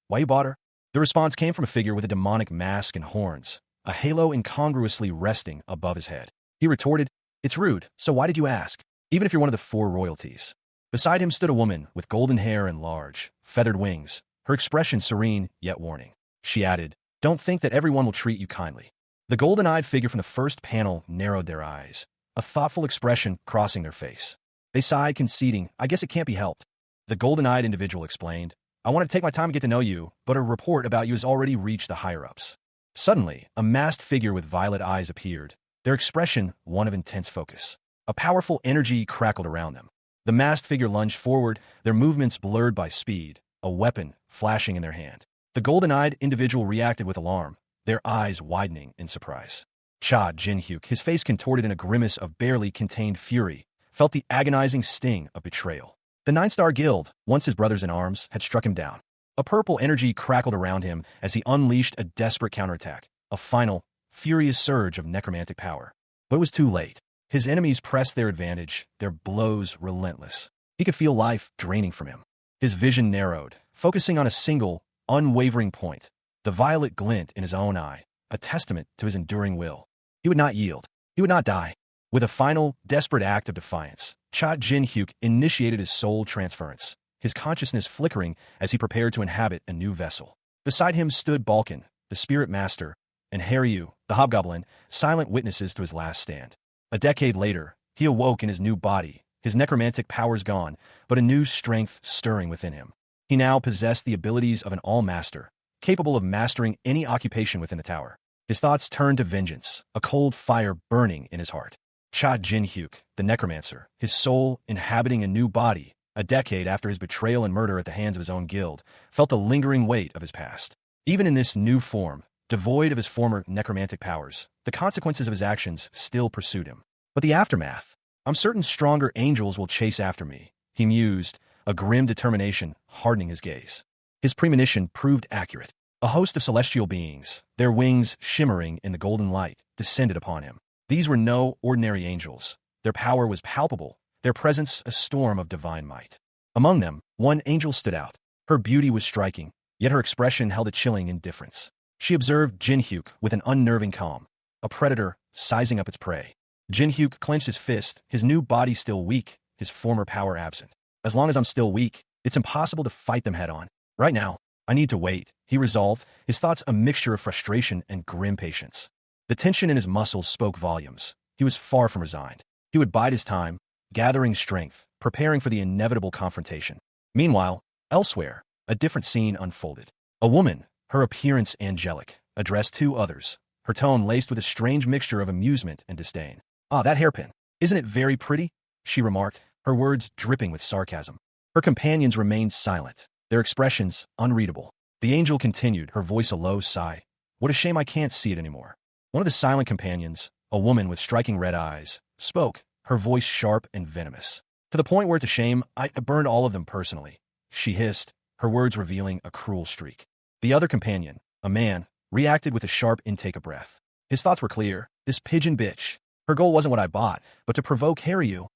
A: why you bought her? The response came from a figure with a demonic mask and horns, a halo incongruously resting above his head. He retorted, It's rude, so why did you ask? Even if you're one of the 4 royalties. Beside him stood a woman with golden hair and large, feathered wings, her expression serene yet warning. She added, Don't think that everyone will treat you kindly. The golden-eyed figure from the first panel narrowed their eyes, a thoughtful expression crossing their face. They sighed, conceding, I guess it can't be helped. The golden-eyed individual explained, I want to take my time to get to know you, but a report about you has already reached the higher-ups. Suddenly, a masked figure with violet eyes appeared, their expression one of intense focus. A powerful energy crackled around them. The masked figure lunged forward, their movements blurred by speed, a weapon flashing in their hand. The golden-eyed individual reacted with alarm, their eyes widening in surprise. Cha Jin-hyuk, his face contorted in a grimace of barely contained fury, felt the agonizing sting of betrayal. The Nine-Star Guild, once his brothers in arms, had struck him down. A purple energy crackled around him as he unleashed a desperate counterattack, a final, furious surge of necromantic power. But it was too late. His enemies pressed their advantage, their blows relentless. He could feel life draining from him. His vision narrowed, focusing on a single, unwavering point, the violet glint in his own eye, a testament to his enduring will. He would not yield. He would not die. With a final, desperate act of defiance, Cha Jin-hyuk initiated his soul transference, his consciousness flickering as he prepared to inhabit a new vessel. Beside him stood Balkan, the spirit master, and Haryu, the hobgoblin, silent witnesses to his last stand. A decade later, he awoke in his new body, his necromantic powers gone, but a new strength stirring within him. He now possessed the abilities of an all-master, capable of mastering any occupation within the tower. His thoughts turned to vengeance, a cold fire burning in his heart. Cha Jin-hyuk, the necromancer, his soul inhabiting a new body, a decade after his betrayal and murder at the hands of his own guild, felt the lingering weight of his past. Even in this new form, devoid of his former necromantic powers, the consequences of his actions still pursued him. But the aftermath? I'm certain stronger angels will chase after me, he mused, a grim determination hardening his gaze. His premonition proved accurate. A host of celestial beings, their wings shimmering in the golden light, descended upon him. These were no ordinary angels. Their power was palpable, their presence a storm of divine might. Among them, one angel stood out. Her beauty was striking, yet her expression held a chilling indifference. She observed Jin-hyuk with an unnerving calm, a predator sizing up its prey. Jin-hyuk clenched his fist, his new body still weak, his former power absent. As long as I'm still weak, it's impossible to fight them head-on. Right now, I need to wait, he resolved, his thoughts a mixture of frustration and grim patience. The tension in his muscles spoke volumes. He was far from resigned. He would bide his time, gathering strength, preparing for the inevitable confrontation. Meanwhile, elsewhere, a different scene unfolded. A woman, her appearance angelic, addressed two others, her tone laced with a strange mixture of amusement and disdain. Ah, that hairpin. Isn't it very pretty? She remarked, her words dripping with sarcasm. Her companions remained silent, their expressions unreadable. The angel continued, her voice a low sigh. What a shame I can't see it anymore. One of the silent companions, a woman with striking red eyes, spoke, her voice sharp and venomous. To the point where it's a shame, I burned all of them personally. She hissed, her words revealing a cruel streak. The other companion, a man, reacted with a sharp intake of breath. His thoughts were clear. This pigeon bitch. Her goal wasn't what I bought, but to provoke Haryu.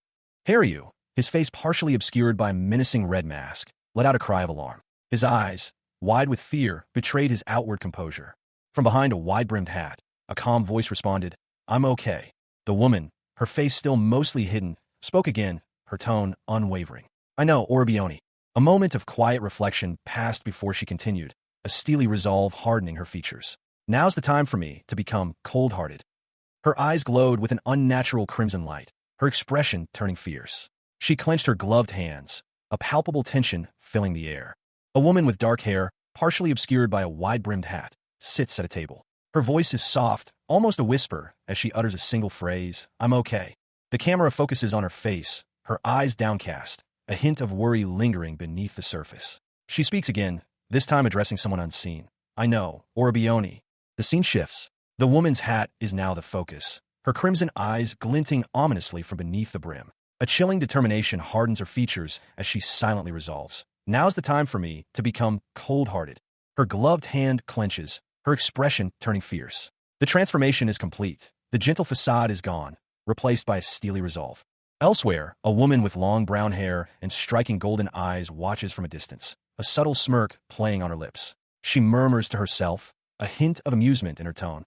A: Haryu, his face partially obscured by a menacing red mask, let out a cry of alarm. His eyes, wide with fear, betrayed his outward composure. From behind a wide-brimmed hat, a calm voice responded, I'm okay. The woman, her face still mostly hidden, spoke again, her tone unwavering. I know, Orbioni. A moment of quiet reflection passed before she continued, a steely resolve hardening her features. Now's the time for me to become cold-hearted. Her eyes glowed with an unnatural crimson light, her expression turning fierce. She clenched her gloved hands, a palpable tension filling the air. A woman with dark hair, partially obscured by a wide-brimmed hat, sits at a table. Her voice is soft, almost a whisper, as she utters a single phrase, I'm okay. The camera focuses on her face, her eyes downcast, a hint of worry lingering beneath the surface. She speaks again, this time addressing someone unseen. I know, Orbioni. The scene shifts. The woman's hat is now the focus, her crimson eyes glinting ominously from beneath the brim. A chilling determination hardens her features as she silently resolves. Now's the time for me to become cold-hearted. Her gloved hand clenches, her expression turning fierce. The transformation is complete. The gentle facade is gone, replaced by a steely resolve. Elsewhere, a woman with long brown hair and striking golden eyes watches from a distance, a subtle smirk playing on her lips. She murmurs to herself, a hint of amusement in her tone.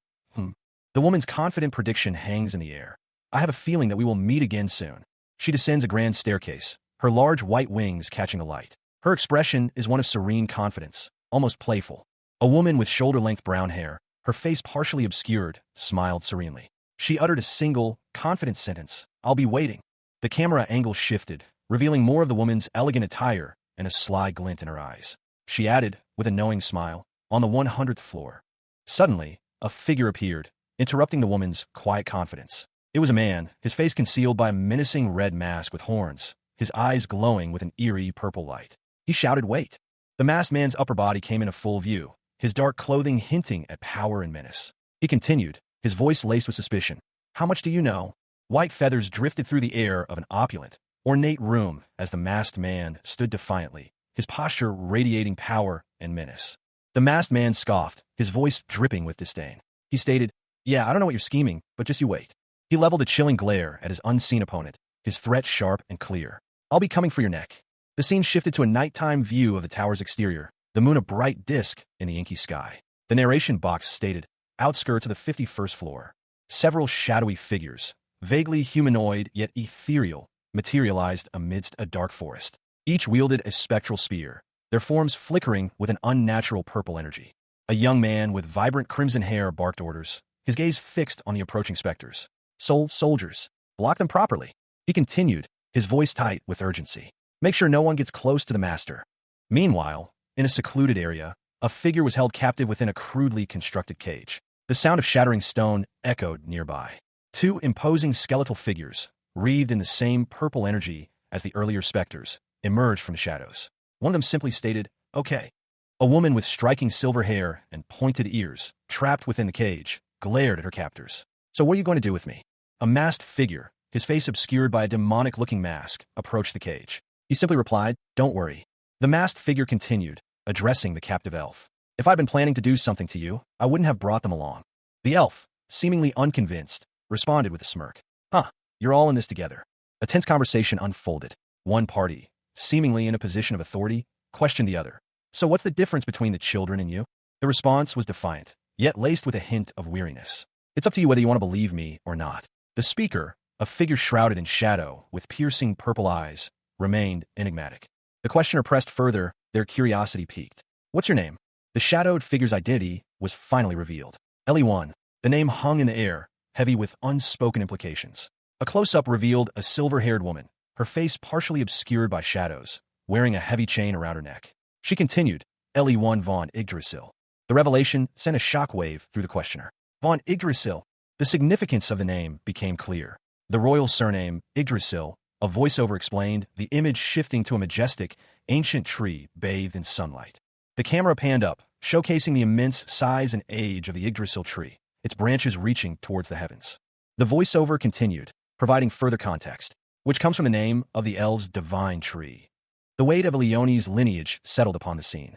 A: The woman's confident prediction hangs in the air. I have a feeling that we will meet again soon. She descends a grand staircase, her large white wings catching the light. Her expression is one of serene confidence, almost playful. A woman with shoulder-length brown hair, her face partially obscured, smiled serenely. She uttered a single, confident sentence, I'll be waiting. The camera angle shifted, revealing more of the woman's elegant attire and a sly glint in her eyes. She added, with a knowing smile, "On the 100th floor." Suddenly, a figure appeared, interrupting the woman's quiet confidence. It was a man, his face concealed by a menacing red mask with horns, his eyes glowing with an eerie purple light. He shouted, "Wait!" The masked man's upper body came into full view, his dark clothing hinting at power and menace. He continued, his voice laced with suspicion. "How much do you know?" White feathers drifted through the air of an opulent, ornate room as the masked man stood defiantly, his posture radiating power and menace. The masked man scoffed, his voice dripping with disdain. He stated, "Yeah, I don't know what you're scheming, but just you wait." He leveled a chilling glare at his unseen opponent, his threat sharp and clear. "I'll be coming for your neck." The scene shifted to a nighttime view of the tower's exterior, the moon a bright disk in the inky sky. The narration box stated, "Outskirts of the 51st floor." Several shadowy figures, vaguely humanoid yet ethereal, materialized amidst a dark forest. Each wielded a spectral spear, their forms flickering with an unnatural purple energy. A young man with vibrant crimson hair barked orders, his gaze fixed on the approaching specters. Soldiers, block them properly." He continued, his voice tight with urgency. "Make sure no one gets close to the master." Meanwhile, in a secluded area, a figure was held captive within a crudely constructed cage. The sound of shattering stone echoed nearby. Two imposing skeletal figures, wreathed in the same purple energy as the earlier specters, emerged from the shadows. One of them simply stated, "Okay." A woman with striking silver hair and pointed ears, trapped within the cage, glared at her captors. "So what are you going to do with me?" A masked figure, his face obscured by a demonic-looking mask, approached the cage. He simply replied, "Don't worry." The masked figure continued, addressing the captive elf. "If I'd been planning to do something to you, I wouldn't have brought them along." The elf, seemingly unconvinced, responded with a smirk. "Huh, you're all in this together." A tense conversation unfolded. One party, seemingly in a position of authority, questioned the other. "So what's the difference between the children and you?" The response was defiant, yet laced with a hint of weariness. "It's up to you whether you want to believe me or not." The speaker, a figure shrouded in shadow with piercing purple eyes, remained enigmatic. The questioner pressed further, their curiosity piqued. "What's your name?" The shadowed figure's identity was finally revealed. Ellie. The name hung in the air, heavy with unspoken implications. A close-up revealed a silver-haired woman, her face partially obscured by shadows, wearing a heavy chain around her neck. She continued, "Ellie von Yggdrasil." The revelation sent a shockwave through the questioner. Von Yggdrasil. The significance of the name became clear. The royal surname, Yggdrasil, a voiceover explained, the image shifting to a majestic, ancient tree bathed in sunlight. The camera panned up, showcasing the immense size and age of the Yggdrasil tree, its branches reaching towards the heavens. The voiceover continued, providing further context, which comes from the name of the elves' divine tree. The weight of Leonie's lineage settled upon the scene.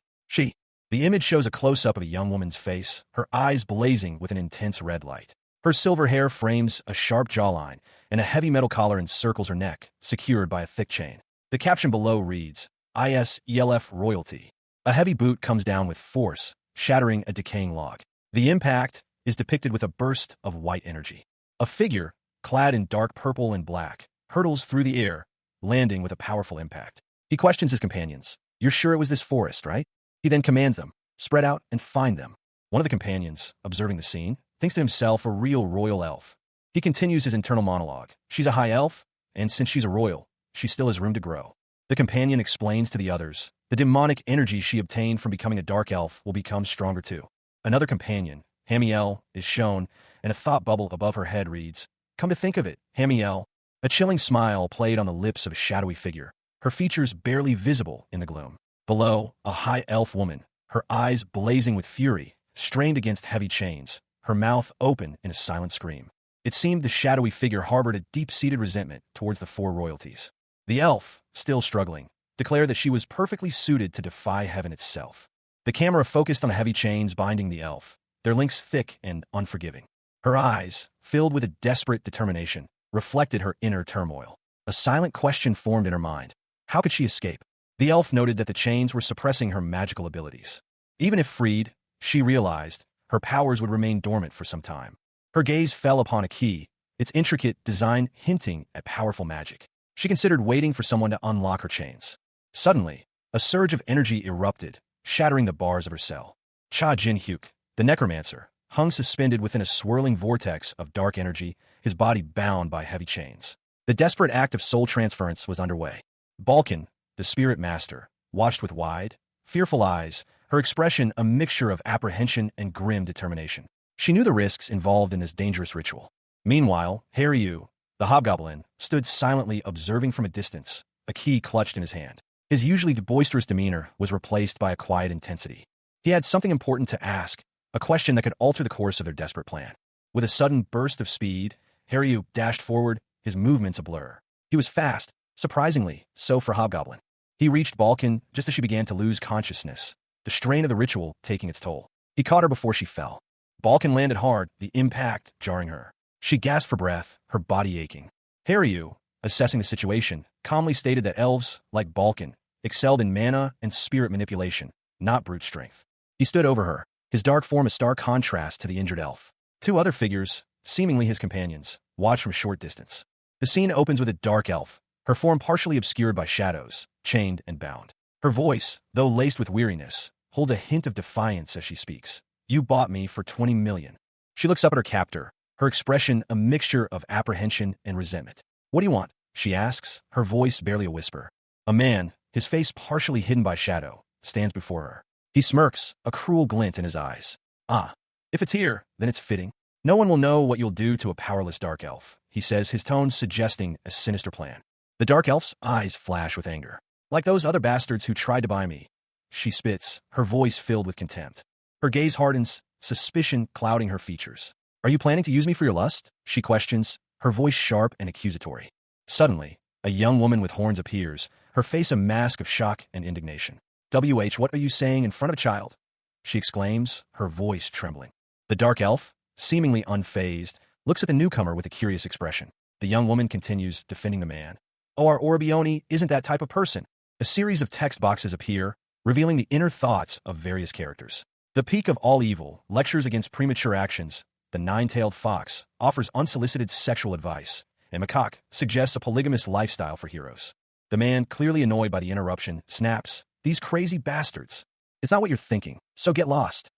A: The image shows a close-up of a young woman's face, her eyes blazing with an intense red light. Her silver hair frames a sharp jawline, and a heavy metal collar encircles her neck, secured by a thick chain. The caption below reads, "ISELF royalty." A heavy boot comes down with force, shattering a decaying log. The impact is depicted with a burst of white energy. A figure, clad in dark purple and black, hurtles through the air, landing with a powerful impact. He questions his companions. "You're sure it was this forest, right?" He then commands them, "Spread out and find them." One of the companions, observing the scene, thinks to himself a real royal elf. He continues his internal monologue. "She's a high elf, and since she's a royal, she still has room to grow." The companion explains to the others, the demonic energy she obtained from becoming a dark elf will become stronger too. Another companion, Hamiel, is shown, and a thought bubble above her head reads, "Come to think of it, Hamiel." A chilling smile played on the lips of a shadowy figure, her features barely visible in the gloom. Below, a high elf woman, her eyes blazing with fury, strained against heavy chains, her mouth open in a silent scream. It seemed the shadowy figure harbored a deep-seated resentment towards the four royalties. The elf, still struggling, declared that she was perfectly suited to defy heaven itself. The camera focused on the heavy chains binding the elf, their links thick and unforgiving. Her eyes, filled with a desperate determination, reflected her inner turmoil. A silent question formed in her mind. How could she escape? The elf noted that the chains were suppressing her magical abilities. Even if freed, she realized, her powers would remain dormant for some time. Her gaze fell upon a key, its intricate design hinting at powerful magic. She considered waiting for someone to unlock her chains. Suddenly, a surge of energy erupted, shattering the bars of her cell. Cha Jin-hyuk, the necromancer, hung suspended within a swirling vortex of dark energy, his body bound by heavy chains. The desperate act of soul transference was underway. Balkan, the spirit master, watched with wide, fearful eyes, her expression a mixture of apprehension and grim determination. She knew the risks involved in this dangerous ritual. Meanwhile, Haryu, the hobgoblin, stood silently observing from a distance, a key clutched in his hand. His usually boisterous demeanor was replaced by a quiet intensity. He had something important to ask, a question that could alter the course of their desperate plan. With a sudden burst of speed, Haryu dashed forward, his movements a blur. He was fast, surprisingly, so for Hobgoblin. He reached Balkan just as she began to lose consciousness, the strain of the ritual taking its toll. He caught her before she fell. Balkan landed hard, the impact jarring her. She gasped for breath, her body aching. Haryu, assessing the situation, calmly stated that elves, like Balkan, excelled in mana and spirit manipulation, not brute strength. He stood over her, his dark form a stark contrast to the injured elf. Two other figures, seemingly his companions, watched from a short distance. The scene opens with a dark elf, her form partially obscured by shadows, chained and bound. Her voice, though laced with weariness, holds a hint of defiance as she speaks. "You bought me for 20 million. She looks up at her captor, her expression a mixture of apprehension and resentment. "What do you want?" she asks, her voice barely a whisper. A man, his face partially hidden by shadow, stands before her. He smirks, a cruel glint in his eyes. "Ah, if it's here, then it's fitting. No one will know what you'll do to a powerless dark elf," he says, his tone suggesting a sinister plan. The dark elf's eyes flash with anger. "Like those other bastards who tried to buy me." She spits, her voice filled with contempt. Her gaze hardens, suspicion clouding her features. "Are you planning to use me for your lust?" she questions, her voice sharp and accusatory. Suddenly, a young woman with horns appears, her face a mask of shock and indignation. What are you saying in front of a child?" she exclaims, her voice trembling. The dark elf, seemingly unfazed, looks at the newcomer with a curious expression. The young woman continues, defending the man. "Oh, our Orbioni isn't that type of person." A series of text boxes appear, revealing the inner thoughts of various characters. The peak of all evil lectures against premature actions. The nine-tailed fox offers unsolicited sexual advice, and Macaque suggests a polygamous lifestyle for heroes. The man, clearly annoyed by the interruption, snaps, "These crazy bastards. It's not what you're thinking, so get lost."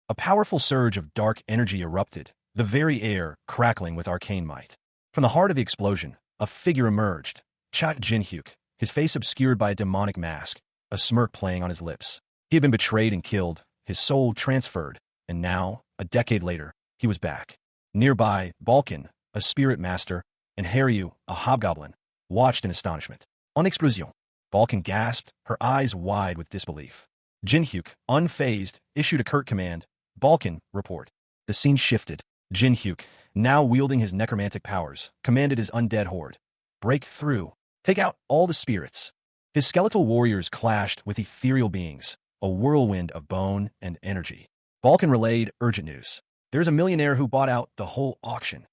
A: A powerful surge of dark energy erupted, the very air crackling with arcane might. From the heart of the explosion, a figure emerged, Cha Jinhyuk, his face obscured by a demonic mask, a smirk playing on his lips. He had been betrayed and killed, his soul transferred, and now, a decade later, he was back. Nearby, Balkan, a spirit master, and Haryu, a hobgoblin, watched in astonishment. En explosion. Balkan gasped, her eyes wide with disbelief. Jinhyuk, unfazed, issued a curt command. "Balkan, report." The scene shifted. Jinhyuk, now wielding his necromantic powers, commanded his undead horde. "Break through. Take out all the spirits." His skeletal warriors clashed with ethereal beings, a whirlwind of bone and energy. Balkan relayed urgent news. "There's a millionaire who bought out the whole auction."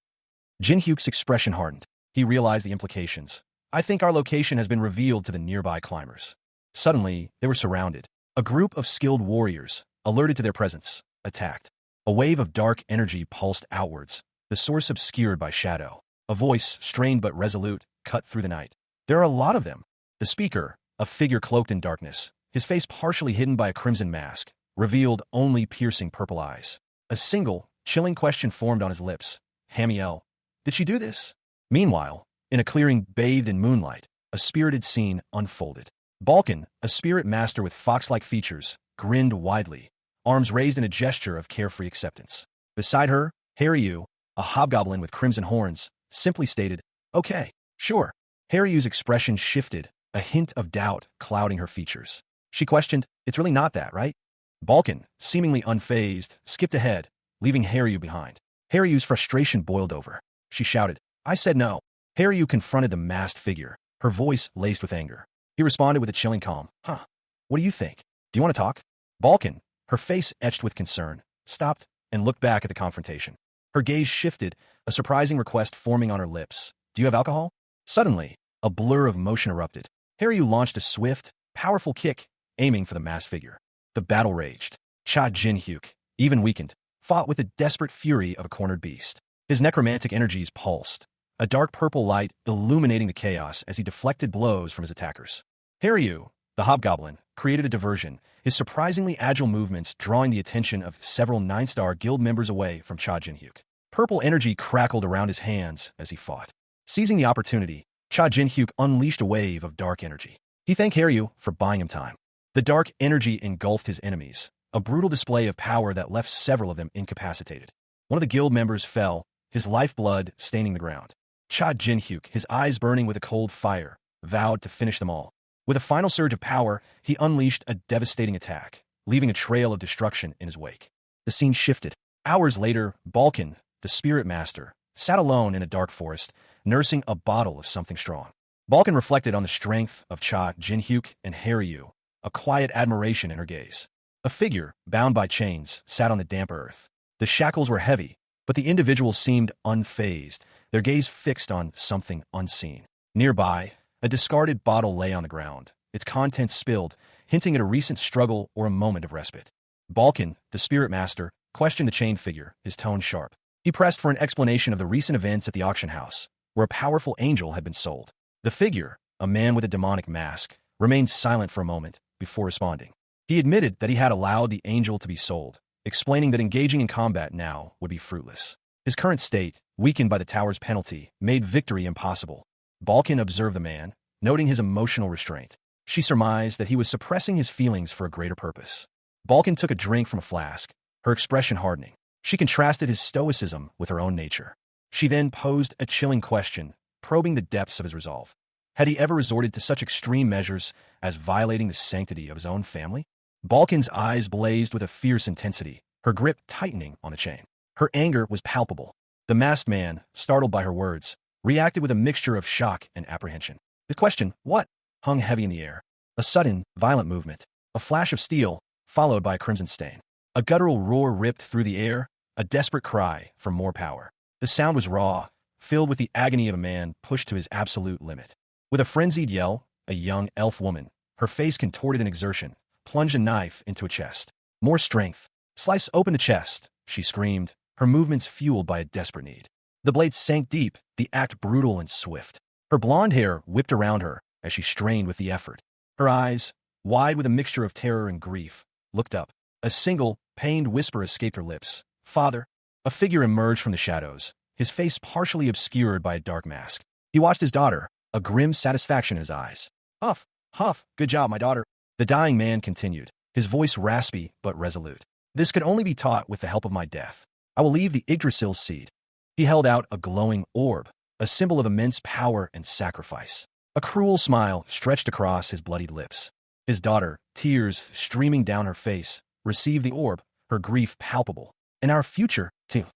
A: Jinhyuk's expression hardened. He realized the implications. "I think our location has been revealed to the nearby climbers." Suddenly, they were surrounded. A group of skilled warriors, alerted to their presence, attacked. A wave of dark energy pulsed outwards, the source obscured by shadow. A voice, strained but resolute, cut through the night. "There are a lot of them." The speaker, a figure cloaked in darkness, his face partially hidden by a crimson mask, revealed only piercing purple eyes. A single, chilling question formed on his lips. "Hamiel, did she do this?" Meanwhile, in a clearing bathed in moonlight, a spirited scene unfolded. Balkan, a spirit master with fox-like features, grinned widely, arms raised in a gesture of carefree acceptance. Beside her, Haryu, a hobgoblin with crimson horns, simply stated, "Okay, sure." Haryu's expression shifted, a hint of doubt clouding her features. She questioned, "It's really not that, right?" Balkan, seemingly unfazed, skipped ahead, leaving Haryu behind. Haryu's frustration boiled over. She shouted, "I said no." Haryu confronted the masked figure, her voice laced with anger. He responded with a chilling calm. "Huh. What do you think? Do you want to talk?" Balkan, her face etched with concern, stopped and looked back at the confrontation. Her gaze shifted, a surprising request forming on her lips. "Do you have alcohol?" Suddenly, a blur of motion erupted. Haryu launched a swift, powerful kick, aiming for the masked figure. The battle raged. Cha Jinhyuk, even weakened, fought with the desperate fury of a cornered beast. His necromantic energies pulsed, a dark purple light illuminating the chaos as he deflected blows from his attackers. Haryu, the hobgoblin, created a diversion, his surprisingly agile movements drawing the attention of several nine-star guild members away from Cha Jinhyuk. Purple energy crackled around his hands as he fought. Seizing the opportunity, Cha Jin-hyuk unleashed a wave of dark energy. He thanked Haryu for buying him time. The dark energy engulfed his enemies, a brutal display of power that left several of them incapacitated. One of the guild members fell, his lifeblood staining the ground. Cha Jin-hyuk, his eyes burning with a cold fire, vowed to finish them all. With a final surge of power, he unleashed a devastating attack, leaving a trail of destruction in his wake. The scene shifted. Hours later, Balkan, the spirit master, sat alone in a dark forest, nursing a bottle of something strong. Balkan reflected on the strength of Cha Jin-hyuk and Haryu, a quiet admiration in her gaze. A figure, bound by chains, sat on the damp earth. The shackles were heavy, but the individual seemed unfazed, their gaze fixed on something unseen. Nearby, a discarded bottle lay on the ground, its contents spilled, hinting at a recent struggle or a moment of respite. Balkan, the spirit master, questioned the chained figure, his tone sharp. He pressed for an explanation of the recent events at the auction house, where a powerful angel had been sold. The figure, a man with a demonic mask, remained silent for a moment before responding. He admitted that he had allowed the angel to be sold, explaining that engaging in combat now would be fruitless. His current state, weakened by the tower's penalty, made victory impossible. Balkan observed the man, noting his emotional restraint. She surmised that he was suppressing his feelings for a greater purpose. Balkan took a drink from a flask, her expression hardening. She contrasted his stoicism with her own nature. She then posed a chilling question, probing the depths of his resolve. Had he ever resorted to such extreme measures as violating the sanctity of his own family? Balkan's eyes blazed with a fierce intensity, her grip tightening on the chain. Her anger was palpable. The masked man, startled by her words, reacted with a mixture of shock and apprehension. His question, "What?" hung heavy in the air. A sudden, violent movement, a flash of steel, followed by a crimson stain. A guttural roar ripped through the air, a desperate cry for more power. The sound was raw, filled with the agony of a man pushed to his absolute limit. With a frenzied yell, a young elf woman, her face contorted in exertion, plunged a knife into a chest. More strength. Slice open the chest, she screamed, her movements fueled by a desperate need. The blade sank deep, the act brutal and swift. Her blonde hair whipped around her as she strained with the effort. Her eyes, wide with a mixture of terror and grief, looked up. A single, pained whisper escaped her lips. "Father." A figure emerged from the shadows, his face partially obscured by a dark mask. He watched his daughter, a grim satisfaction in his eyes. "Huff, huff, good job, my daughter." The dying man continued, his voice raspy but resolute. "This could only be taught with the help of my death. I will leave the Yggdrasil's seed." He held out a glowing orb, a symbol of immense power and sacrifice. A cruel smile stretched across his bloodied lips. His daughter, tears streaming down her face, received the orb, her grief palpable. "And our future, too."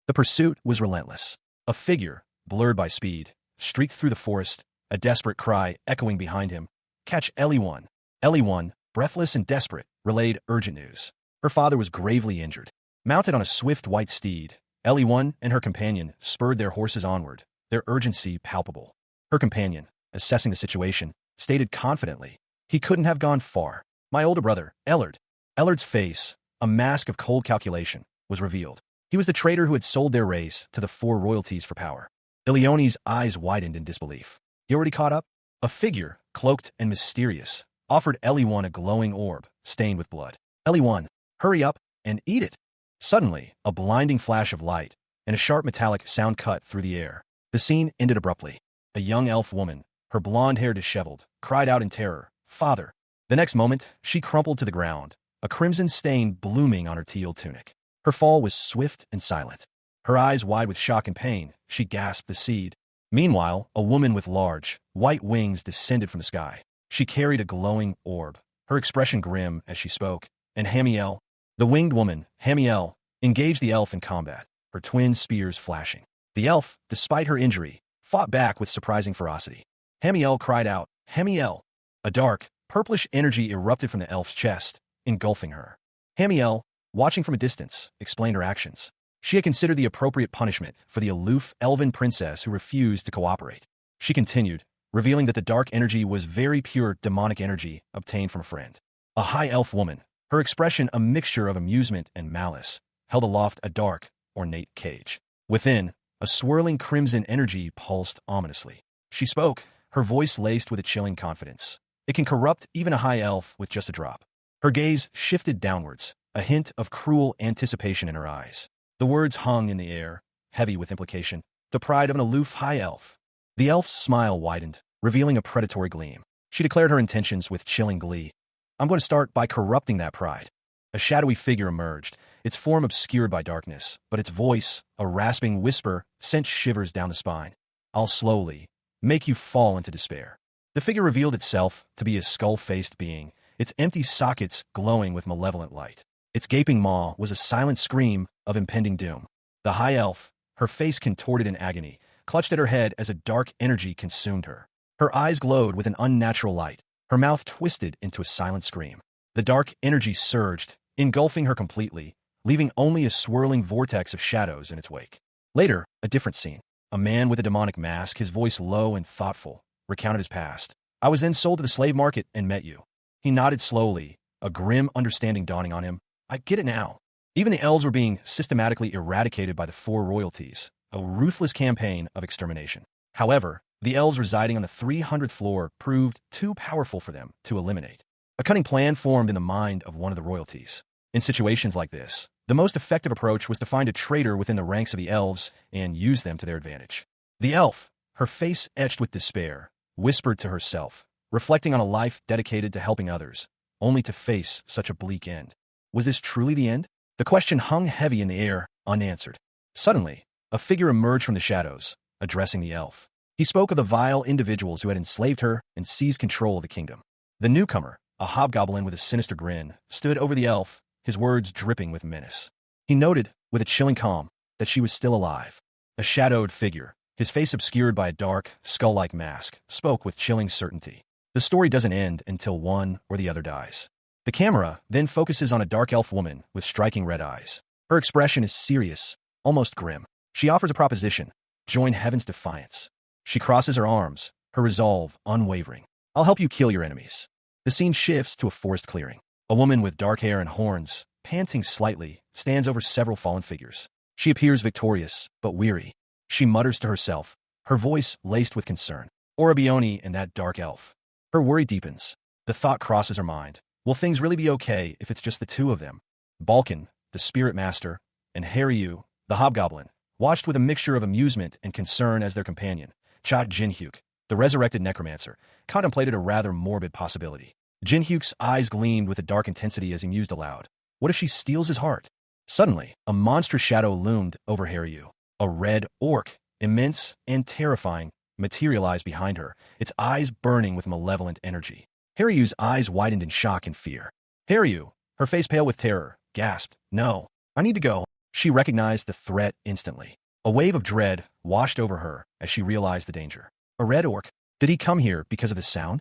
A: The pursuit was relentless. A figure, blurred by speed, streaked through the forest, a desperate cry echoing behind him. "Catch Ellie-1." Ellie-1, breathless and desperate, relayed urgent news. Her father was gravely injured. Mounted on a swift white steed, Ellie-1 and her companion spurred their horses onward, their urgency palpable. Her companion, assessing the situation, stated confidently, "He couldn't have gone far. My older brother, Ellard." Ellard's face, a mask of cold calculation, was revealed. He was the traitor who had sold their race to the four royalties for power. Ileone's eyes widened in disbelief. "You already caught up?" A figure, cloaked and mysterious, offered Ellie-1 a glowing orb, stained with blood. "Ellie-1, hurry up and eat it." Suddenly, a blinding flash of light and a sharp metallic sound cut through the air. The scene ended abruptly. A young elf woman, her blonde hair disheveled, cried out in terror, "Father!" The next moment, she crumpled to the ground, a crimson stain blooming on her teal tunic. Her fall was swift and silent. Her eyes wide with shock and pain, she gasped the seed. Meanwhile, a woman with large, white wings descended from the sky. She carried a glowing orb, her expression grim as she spoke, and Hamiel, the winged woman, Hamiel, engaged the elf in combat, her twin spears flashing. The elf, despite her injury, fought back with surprising ferocity. Hamiel cried out, "Hamiel!" A dark, purplish energy erupted from the elf's chest, engulfing her. Hamiel, watching from a distance, explained her actions. She had considered the appropriate punishment for the aloof elven princess who refused to cooperate. She continued, revealing that the dark energy was very pure demonic energy obtained from a friend. A high elf woman, her expression a mixture of amusement and malice, held aloft a dark, ornate cage. Within, a swirling crimson energy pulsed ominously. She spoke, her voice laced with a chilling confidence. "It can corrupt even a high elf with just a drop." Her gaze shifted downwards, a hint of cruel anticipation in her eyes. The words hung in the air, heavy with implication. "The pride of an aloof high elf." The elf's smile widened, revealing a predatory gleam. She declared her intentions with chilling glee. I'm going to start by corrupting that pride. A shadowy figure emerged, its form obscured by darkness, but its voice, a rasping whisper, sent shivers down the spine. I'll slowly make you fall into despair. The figure revealed itself to be a skull-faced being, its empty sockets glowing with malevolent light. Its gaping maw was a silent scream of impending doom. The high elf, her face contorted in agony, clutched at her head as a dark energy consumed her. Her eyes glowed with an unnatural light, her mouth twisted into a silent scream. The dark energy surged, engulfing her completely, leaving only a swirling vortex of shadows in its wake. Later, a different scene. A man with a demonic mask, his voice low and thoughtful, recounted his past. I was then sold to the slave market and met you. He nodded slowly, a grim understanding dawning on him. I get it now. Even the elves were being systematically eradicated by the four royalties, a ruthless campaign of extermination. However, the elves residing on the 300th floor proved too powerful for them to eliminate. A cunning plan formed in the mind of one of the royalties. In situations like this, the most effective approach was to find a traitor within the ranks of the elves and use them to their advantage. The elf, her face etched with despair, whispered to herself, reflecting on a life dedicated to helping others, only to face such a bleak end. Was this truly the end? The question hung heavy in the air, unanswered. Suddenly, a figure emerged from the shadows, addressing the elf. He spoke of the vile individuals who had enslaved her and seized control of the kingdom. The newcomer, a hobgoblin with a sinister grin, stood over the elf, his words dripping with menace. He noted, with a chilling calm, that she was still alive. A shadowed figure, his face obscured by a dark, skull-like mask, spoke with chilling certainty. The story doesn't end until one or the other dies. The camera then focuses on a dark elf woman with striking red eyes. Her expression is serious, almost grim. She offers a proposition: join heaven's defiance. She crosses her arms, her resolve unwavering. I'll help you kill your enemies. The scene shifts to a forest clearing. A woman with dark hair and horns, panting slightly, stands over several fallen figures. She appears victorious, but weary. She mutters to herself, her voice laced with concern. Orabioni and that dark elf. Her worry deepens. The thought crosses her mind. Will things really be okay if it's just the two of them? Balkan, the spirit master, and Harryu, the hobgoblin, watched with a mixture of amusement and concern as their companion. Cha Jinhyuk, the resurrected necromancer, contemplated a rather morbid possibility. Jinhyuk's eyes gleamed with a dark intensity as he mused aloud. What if she steals his heart? Suddenly, a monstrous shadow loomed over Harryu. A red orc, immense and terrifying, materialized behind her, its eyes burning with malevolent energy. Haryu's eyes widened in shock and fear. Harryu, her face pale with terror, gasped, "No, I need to go." She recognized the threat instantly. A wave of dread washed over her as she realized the danger. A red orc? Did he come here because of the sound?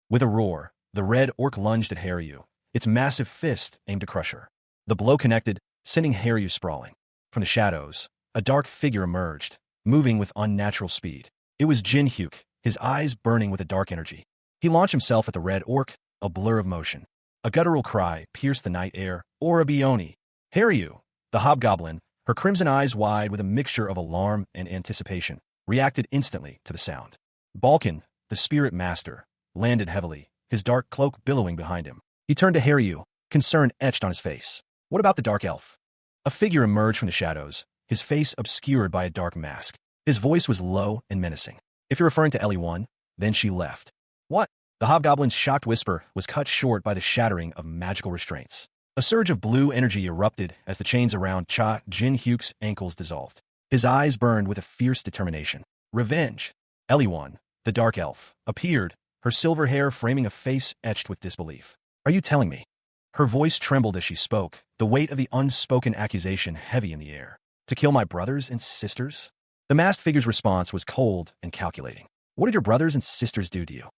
A: With a roar, the red orc lunged at Harryu, its massive fist aimed to crush her. The blow connected, sending Harryu sprawling. From the shadows, a dark figure emerged, moving with unnatural speed. It was Jinhyuk, his eyes burning with a dark energy. He launched himself at the red orc, a blur of motion. A guttural cry pierced the night air. Orabioni! Harryu, the hobgoblin, her crimson eyes wide with a mixture of alarm and anticipation, reacted instantly to the sound. Balkan, the spirit master, landed heavily, his dark cloak billowing behind him. He turned to Harryu, concern etched on his face. What about the dark elf? A figure emerged from the shadows, his face obscured by a dark mask. His voice was low and menacing. If you're referring to Ellie 1, then she left. What? The hobgoblin's shocked whisper was cut short by the shattering of magical restraints. A surge of blue energy erupted as the chains around Cha Jinhyuk's ankles dissolved. His eyes burned with a fierce determination. Revenge! Ellie 1, the dark elf, appeared, her silver hair framing a face etched with disbelief. Are you telling me? Her voice trembled as she spoke, the weight of the unspoken accusation heavy in the air. To kill my brothers and sisters? The masked figure's response was cold and calculating. What did your brothers and sisters do to you?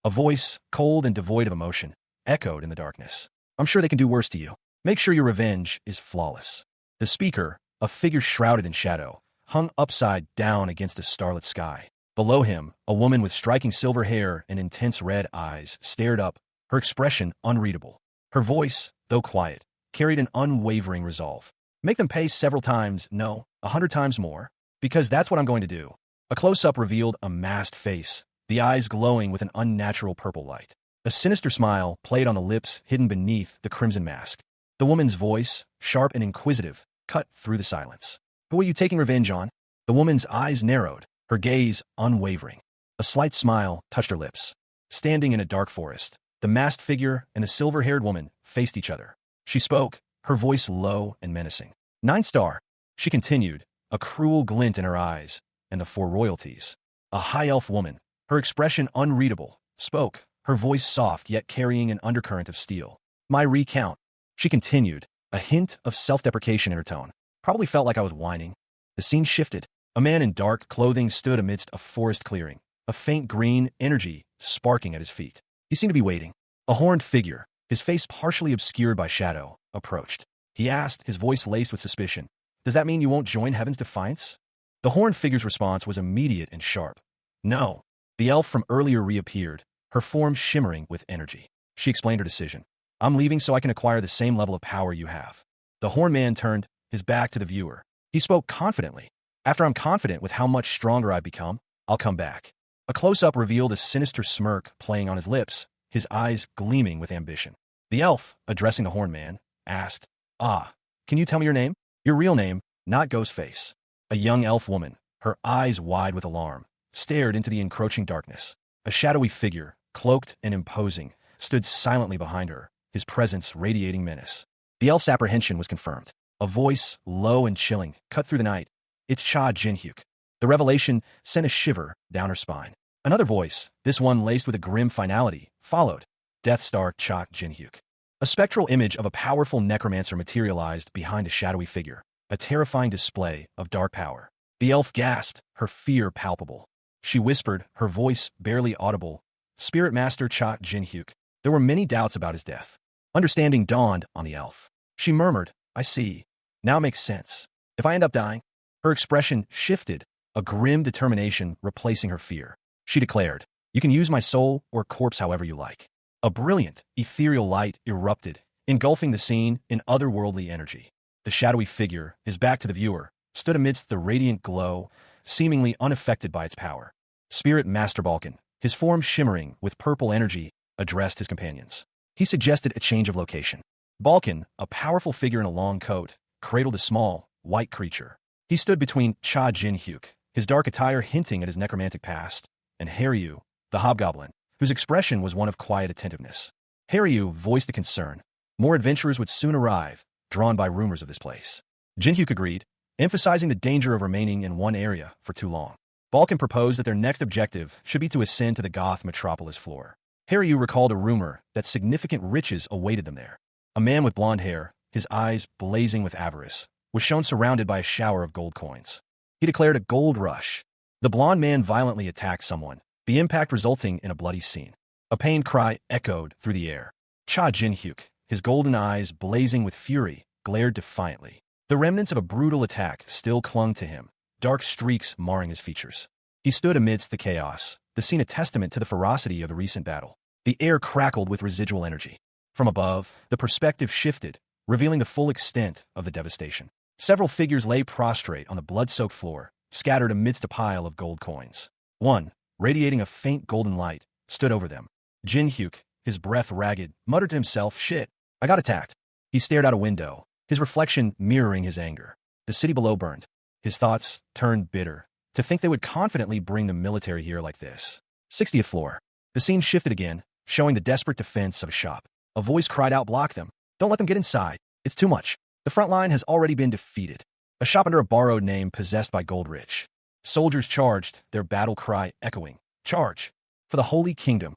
A: A voice, cold and devoid of emotion, echoed in the darkness. I'm sure they can do worse to you. Make sure your revenge is flawless. The speaker, a figure shrouded in shadow, hung upside down against a starlit sky. Below him, a woman with striking silver hair and intense red eyes stared up, her expression unreadable. Her voice, though quiet, carried an unwavering resolve. Make them pay several times, no, 100 times more, because that's what I'm going to do. A close-up revealed a masked face, the eyes glowing with an unnatural purple light. A sinister smile played on the lips hidden beneath the crimson mask. The woman's voice, sharp and inquisitive, cut through the silence. Who are you taking revenge on? The woman's eyes narrowed, her gaze unwavering. A slight smile touched her lips. Standing in a dark forest, the masked figure and the silver-haired woman faced each other. She spoke, her voice low and menacing. 9 star, she continued, a cruel glint in her eyes, and the 4 royalties. A high elf woman, her expression unreadable, spoke, her voice soft yet carrying an undercurrent of steel. My recount, she continued, a hint of self-deprecation in her tone. Probably felt like I was whining. The scene shifted. A man in dark clothing stood amidst a forest clearing, a faint green energy sparking at his feet. He seemed to be waiting. A horned figure, his face partially obscured by shadow, approached. He asked, his voice laced with suspicion, "Does that mean you won't join Heaven's Defiance?" The horned figure's response was immediate and sharp. No. The elf from earlier reappeared, her form shimmering with energy. She explained her decision. I'm leaving so I can acquire the same level of power you have. The horned man turned, his back to the viewer. He spoke confidently. After I'm confident with how much stronger I've become, I'll come back. A close-up revealed a sinister smirk playing on his lips, his eyes gleaming with ambition. The elf, addressing the horned man, asked, can you tell me your name? Your real name, not Ghostface. A young elf woman, her eyes wide with alarm, stared into the encroaching darkness. A shadowy figure, cloaked and imposing, stood silently behind her, his presence radiating menace. The elf's apprehension was confirmed. A voice, low and chilling, cut through the night. It's Cha Jinhyuk. The revelation sent a shiver down her spine. Another voice, this one laced with a grim finality, followed. Death Star Cha Jinhyuk. A spectral image of a powerful necromancer materialized behind the shadowy figure, a terrifying display of dark power. The elf gasped, her fear palpable. She whispered, her voice barely audible, Spirit Master Cha Jinhyuk. There were many doubts about his death. Understanding dawned on the elf. She murmured, I see. Now it makes sense. If I end up dying? Her expression shifted, a grim determination replacing her fear. She declared, you can use my soul or corpse however you like. A brilliant, ethereal light erupted, engulfing the scene in otherworldly energy. The shadowy figure, his back to the viewer, stood amidst the radiant glow, seemingly unaffected by its power. Spirit Master Balkan, his form shimmering with purple energy, addressed his companions. He suggested a change of location. Balkan, a powerful figure in a long coat, cradled a small, white creature. He stood between Cha Jinhyuk, his dark attire hinting at his necromantic past, and Haryu, the hobgoblin, whose expression was one of quiet attentiveness. Haryu voiced a concern. More adventurers would soon arrive, drawn by rumors of this place. Jinhyuk agreed, emphasizing the danger of remaining in one area for too long. Balkan proposed that their next objective should be to ascend to the Goth metropolis floor. Haryu recalled a rumor that significant riches awaited them there. A man with blonde hair, his eyes blazing with avarice, was shown surrounded by a shower of gold coins. He declared a gold rush. The blonde man violently attacked someone, the impact resulting in a bloody scene. A pained cry echoed through the air. Cha Jinhyuk, his golden eyes blazing with fury, glared defiantly. The remnants of a brutal attack still clung to him, dark streaks marring his features. He stood amidst the chaos, the scene a testament to the ferocity of the recent battle. The air crackled with residual energy. From above, the perspective shifted, revealing the full extent of the devastation. Several figures lay prostrate on the blood-soaked floor, scattered amidst a pile of gold coins. One, radiating a faint golden light, stood over them. Jinhyuk, his breath ragged, muttered to himself, shit, I got attacked. He stared out a window, his reflection mirroring his anger. The city below burned. His thoughts turned bitter. To think they would confidently bring the military here like this. 60th floor. The scene shifted again, showing the desperate defense of a shop. A voice cried out, block them. Don't let them get inside. It's too much. The front line has already been defeated. A shop under a borrowed name possessed by Goldrich. Soldiers charged, their battle cry echoing. Charge! For the Holy Kingdom.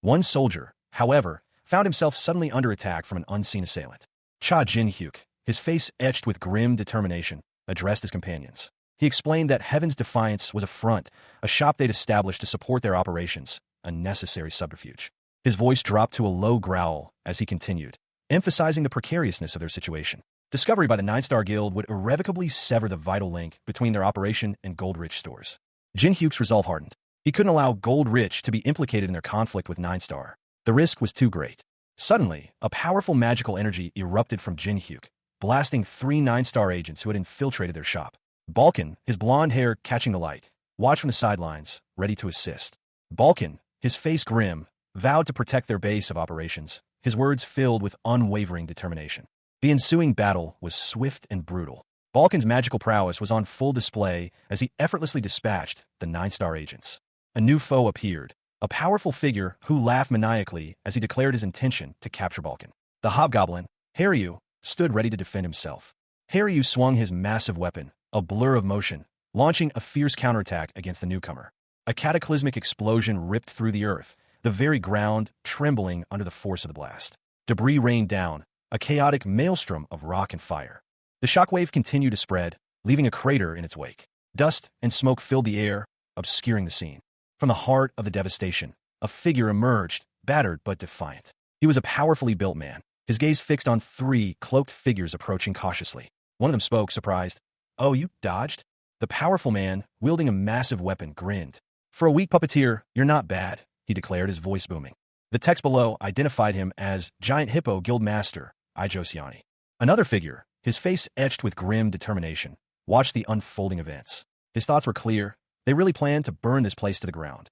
A: One soldier, however, found himself suddenly under attack from an unseen assailant. Cha Jinhyuk, his face etched with grim determination, addressed his companions. He explained that Heaven's Defiance was a front, a shop they'd established to support their operations, a necessary subterfuge. His voice dropped to a low growl as he continued, emphasizing the precariousness of their situation. Discovery by the 9-Star Guild would irrevocably sever the vital link between their operation and Goldrich stores. Jinhyuk's resolve hardened. He couldn't allow Goldrich to be implicated in their conflict with 9-Star. The risk was too great. Suddenly, a powerful magical energy erupted from Jinhyuk, blasting 3 9-Star agents who had infiltrated their shop. Balkan, his blonde hair catching the light, watched from the sidelines, ready to assist. Balkan, his face grim, vowed to protect their base of operations, his words filled with unwavering determination. The ensuing battle was swift and brutal. Balkan's magical prowess was on full display as he effortlessly dispatched the 9-star agents. A new foe appeared, a powerful figure who laughed maniacally as he declared his intention to capture Balkan. The hobgoblin, Haryu, stood ready to defend himself. Haryu swung his massive weapon, a blur of motion, launching a fierce counterattack against the newcomer. A cataclysmic explosion ripped through the earth, the very ground trembling under the force of the blast. Debris rained down, a chaotic maelstrom of rock and fire. The shockwave continued to spread, leaving a crater in its wake. Dust and smoke filled the air, obscuring the scene. From the heart of the devastation, a figure emerged, battered but defiant. He was a powerfully built man, his gaze fixed on 3 cloaked figures approaching cautiously. One of them spoke, surprised. "Oh, you dodged?" The powerful man, wielding a massive weapon, grinned. "For a weak puppeteer, you're not bad," he declared, his voice booming. The text below identified him as Giant Hippo Guildmaster Ijosiani. Another figure, his face etched with grim determination, watched the unfolding events. His thoughts were clear. They really planned to burn this place to the ground.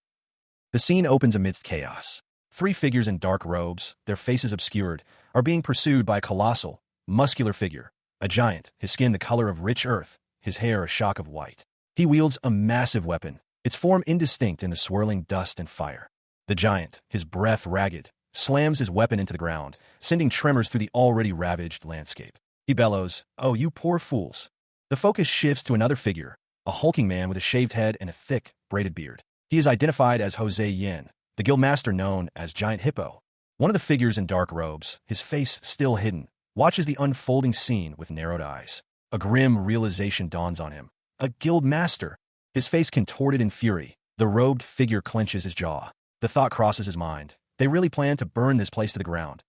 A: The scene opens amidst chaos. 3 figures in dark robes, their faces obscured, are being pursued by a colossal, muscular figure. A giant, his skin the color of rich earth, his hair a shock of white. He wields a massive weapon, its form indistinct in the swirling dust and fire. The giant, his breath ragged, slams his weapon into the ground, sending tremors through the already ravaged landscape. He bellows, "Oh, you poor fools." The focus shifts to another figure, a hulking man with a shaved head and a thick, braided beard. He is identified as Jose Yin, the guildmaster known as Giant Hippo. One of the figures in dark robes, his face still hidden, watches the unfolding scene with narrowed eyes. A grim realization dawns on him. A guildmaster. His face contorted in fury, the robed figure clenches his jaw. The thought crosses his mind. They really plan to burn this place to the ground.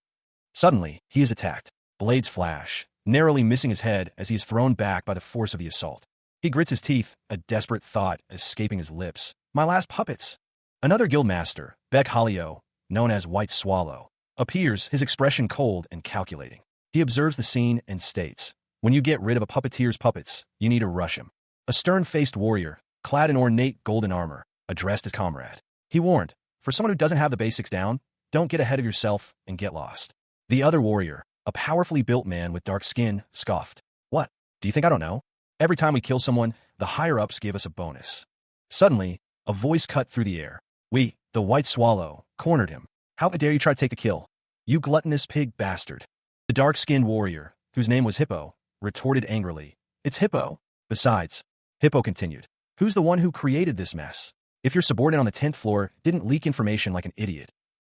A: Suddenly, he is attacked. Blades flash, narrowly missing his head as he is thrown back by the force of the assault. He grits his teeth, a desperate thought escaping his lips. "My last puppets." Another guildmaster, Beck Hallio, known as White Swallow, appears, his expression cold and calculating. He observes the scene and states, "When you get rid of a puppeteer's puppets, you need to rush him." A stern-faced warrior, clad in ornate golden armor, addressed his comrade. He warned, "For someone who doesn't have the basics down, don't get ahead of yourself and get lost." The other warrior, a powerfully built man with dark skin, scoffed. "What? Do you think I don't know? Every time we kill someone, the higher-ups give us a bonus." Suddenly, a voice cut through the air. "We, the White Swallow, cornered him. How dare you try to take the kill? You gluttonous pig bastard." The dark-skinned warrior, whose name was Hippo, retorted angrily. "It's Hippo. Besides," Hippo continued, "who's the one who created this mess? If your subordinate on the 10th floor didn't leak information like an idiot."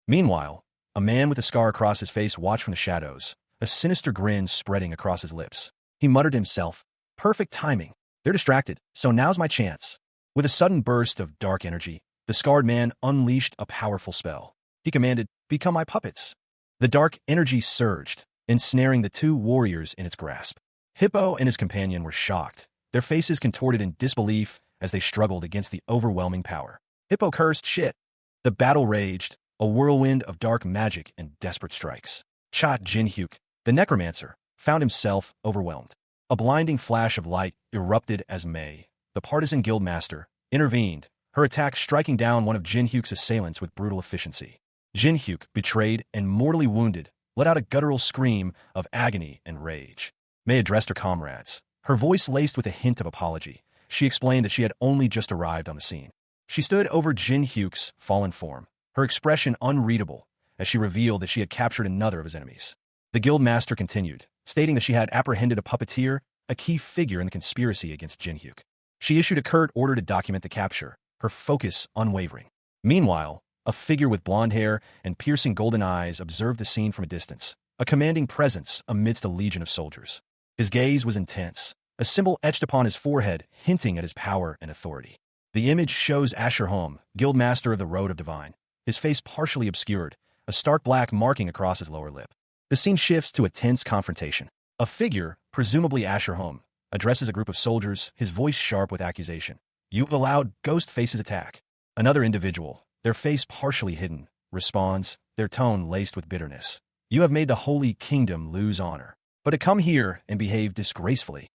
A: Meanwhile, a man with a scar across his face watched from the shadows, a sinister grin spreading across his lips. He muttered to himself, "Perfect timing. They're distracted, so now's my chance." With a sudden burst of dark energy, the scarred man unleashed a powerful spell. He commanded, "Become my puppets." The dark energy surged, ensnaring the 2 warriors in its grasp. Hippo and his companion were shocked, their faces contorted in disbelief as they struggled against the overwhelming power. Hippo cursed, "Shit." The battle raged, a whirlwind of dark magic and desperate strikes. Cha Jinhyuk, the necromancer, found himself overwhelmed. A blinding flash of light erupted as Mei, the partisan guildmaster, intervened, her attack striking down one of Jinhyuk's assailants with brutal efficiency. Jinhyuk, betrayed and mortally wounded, let out a guttural scream of agony and rage. Mei addressed her comrades, her voice laced with a hint of apology. She explained that she had only just arrived on the scene. She stood over Jinhyuk's fallen form, her expression unreadable, as she revealed that she had captured another of his enemies. The guildmaster continued, stating that she had apprehended a puppeteer, a key figure in the conspiracy against Jinhyuk. She issued a curt order to document the capture, her focus unwavering. Meanwhile, a figure with blonde hair and piercing golden eyes observed the scene from a distance, a commanding presence amidst a legion of soldiers. His gaze was intense, a symbol etched upon his forehead hinting at his power and authority. The image shows Asher Home, guildmaster of the Road of Divine, his face partially obscured, a stark black marking across his lower lip. The scene shifts to a tense confrontation. A figure, presumably Asher Home, addresses a group of soldiers, his voice sharp with accusation. "You allowed Ghostface's attack." Another individual, their face partially hidden, responds, their tone laced with bitterness. "You have made the Holy Kingdom lose honor. But to come here and behave disgracefully."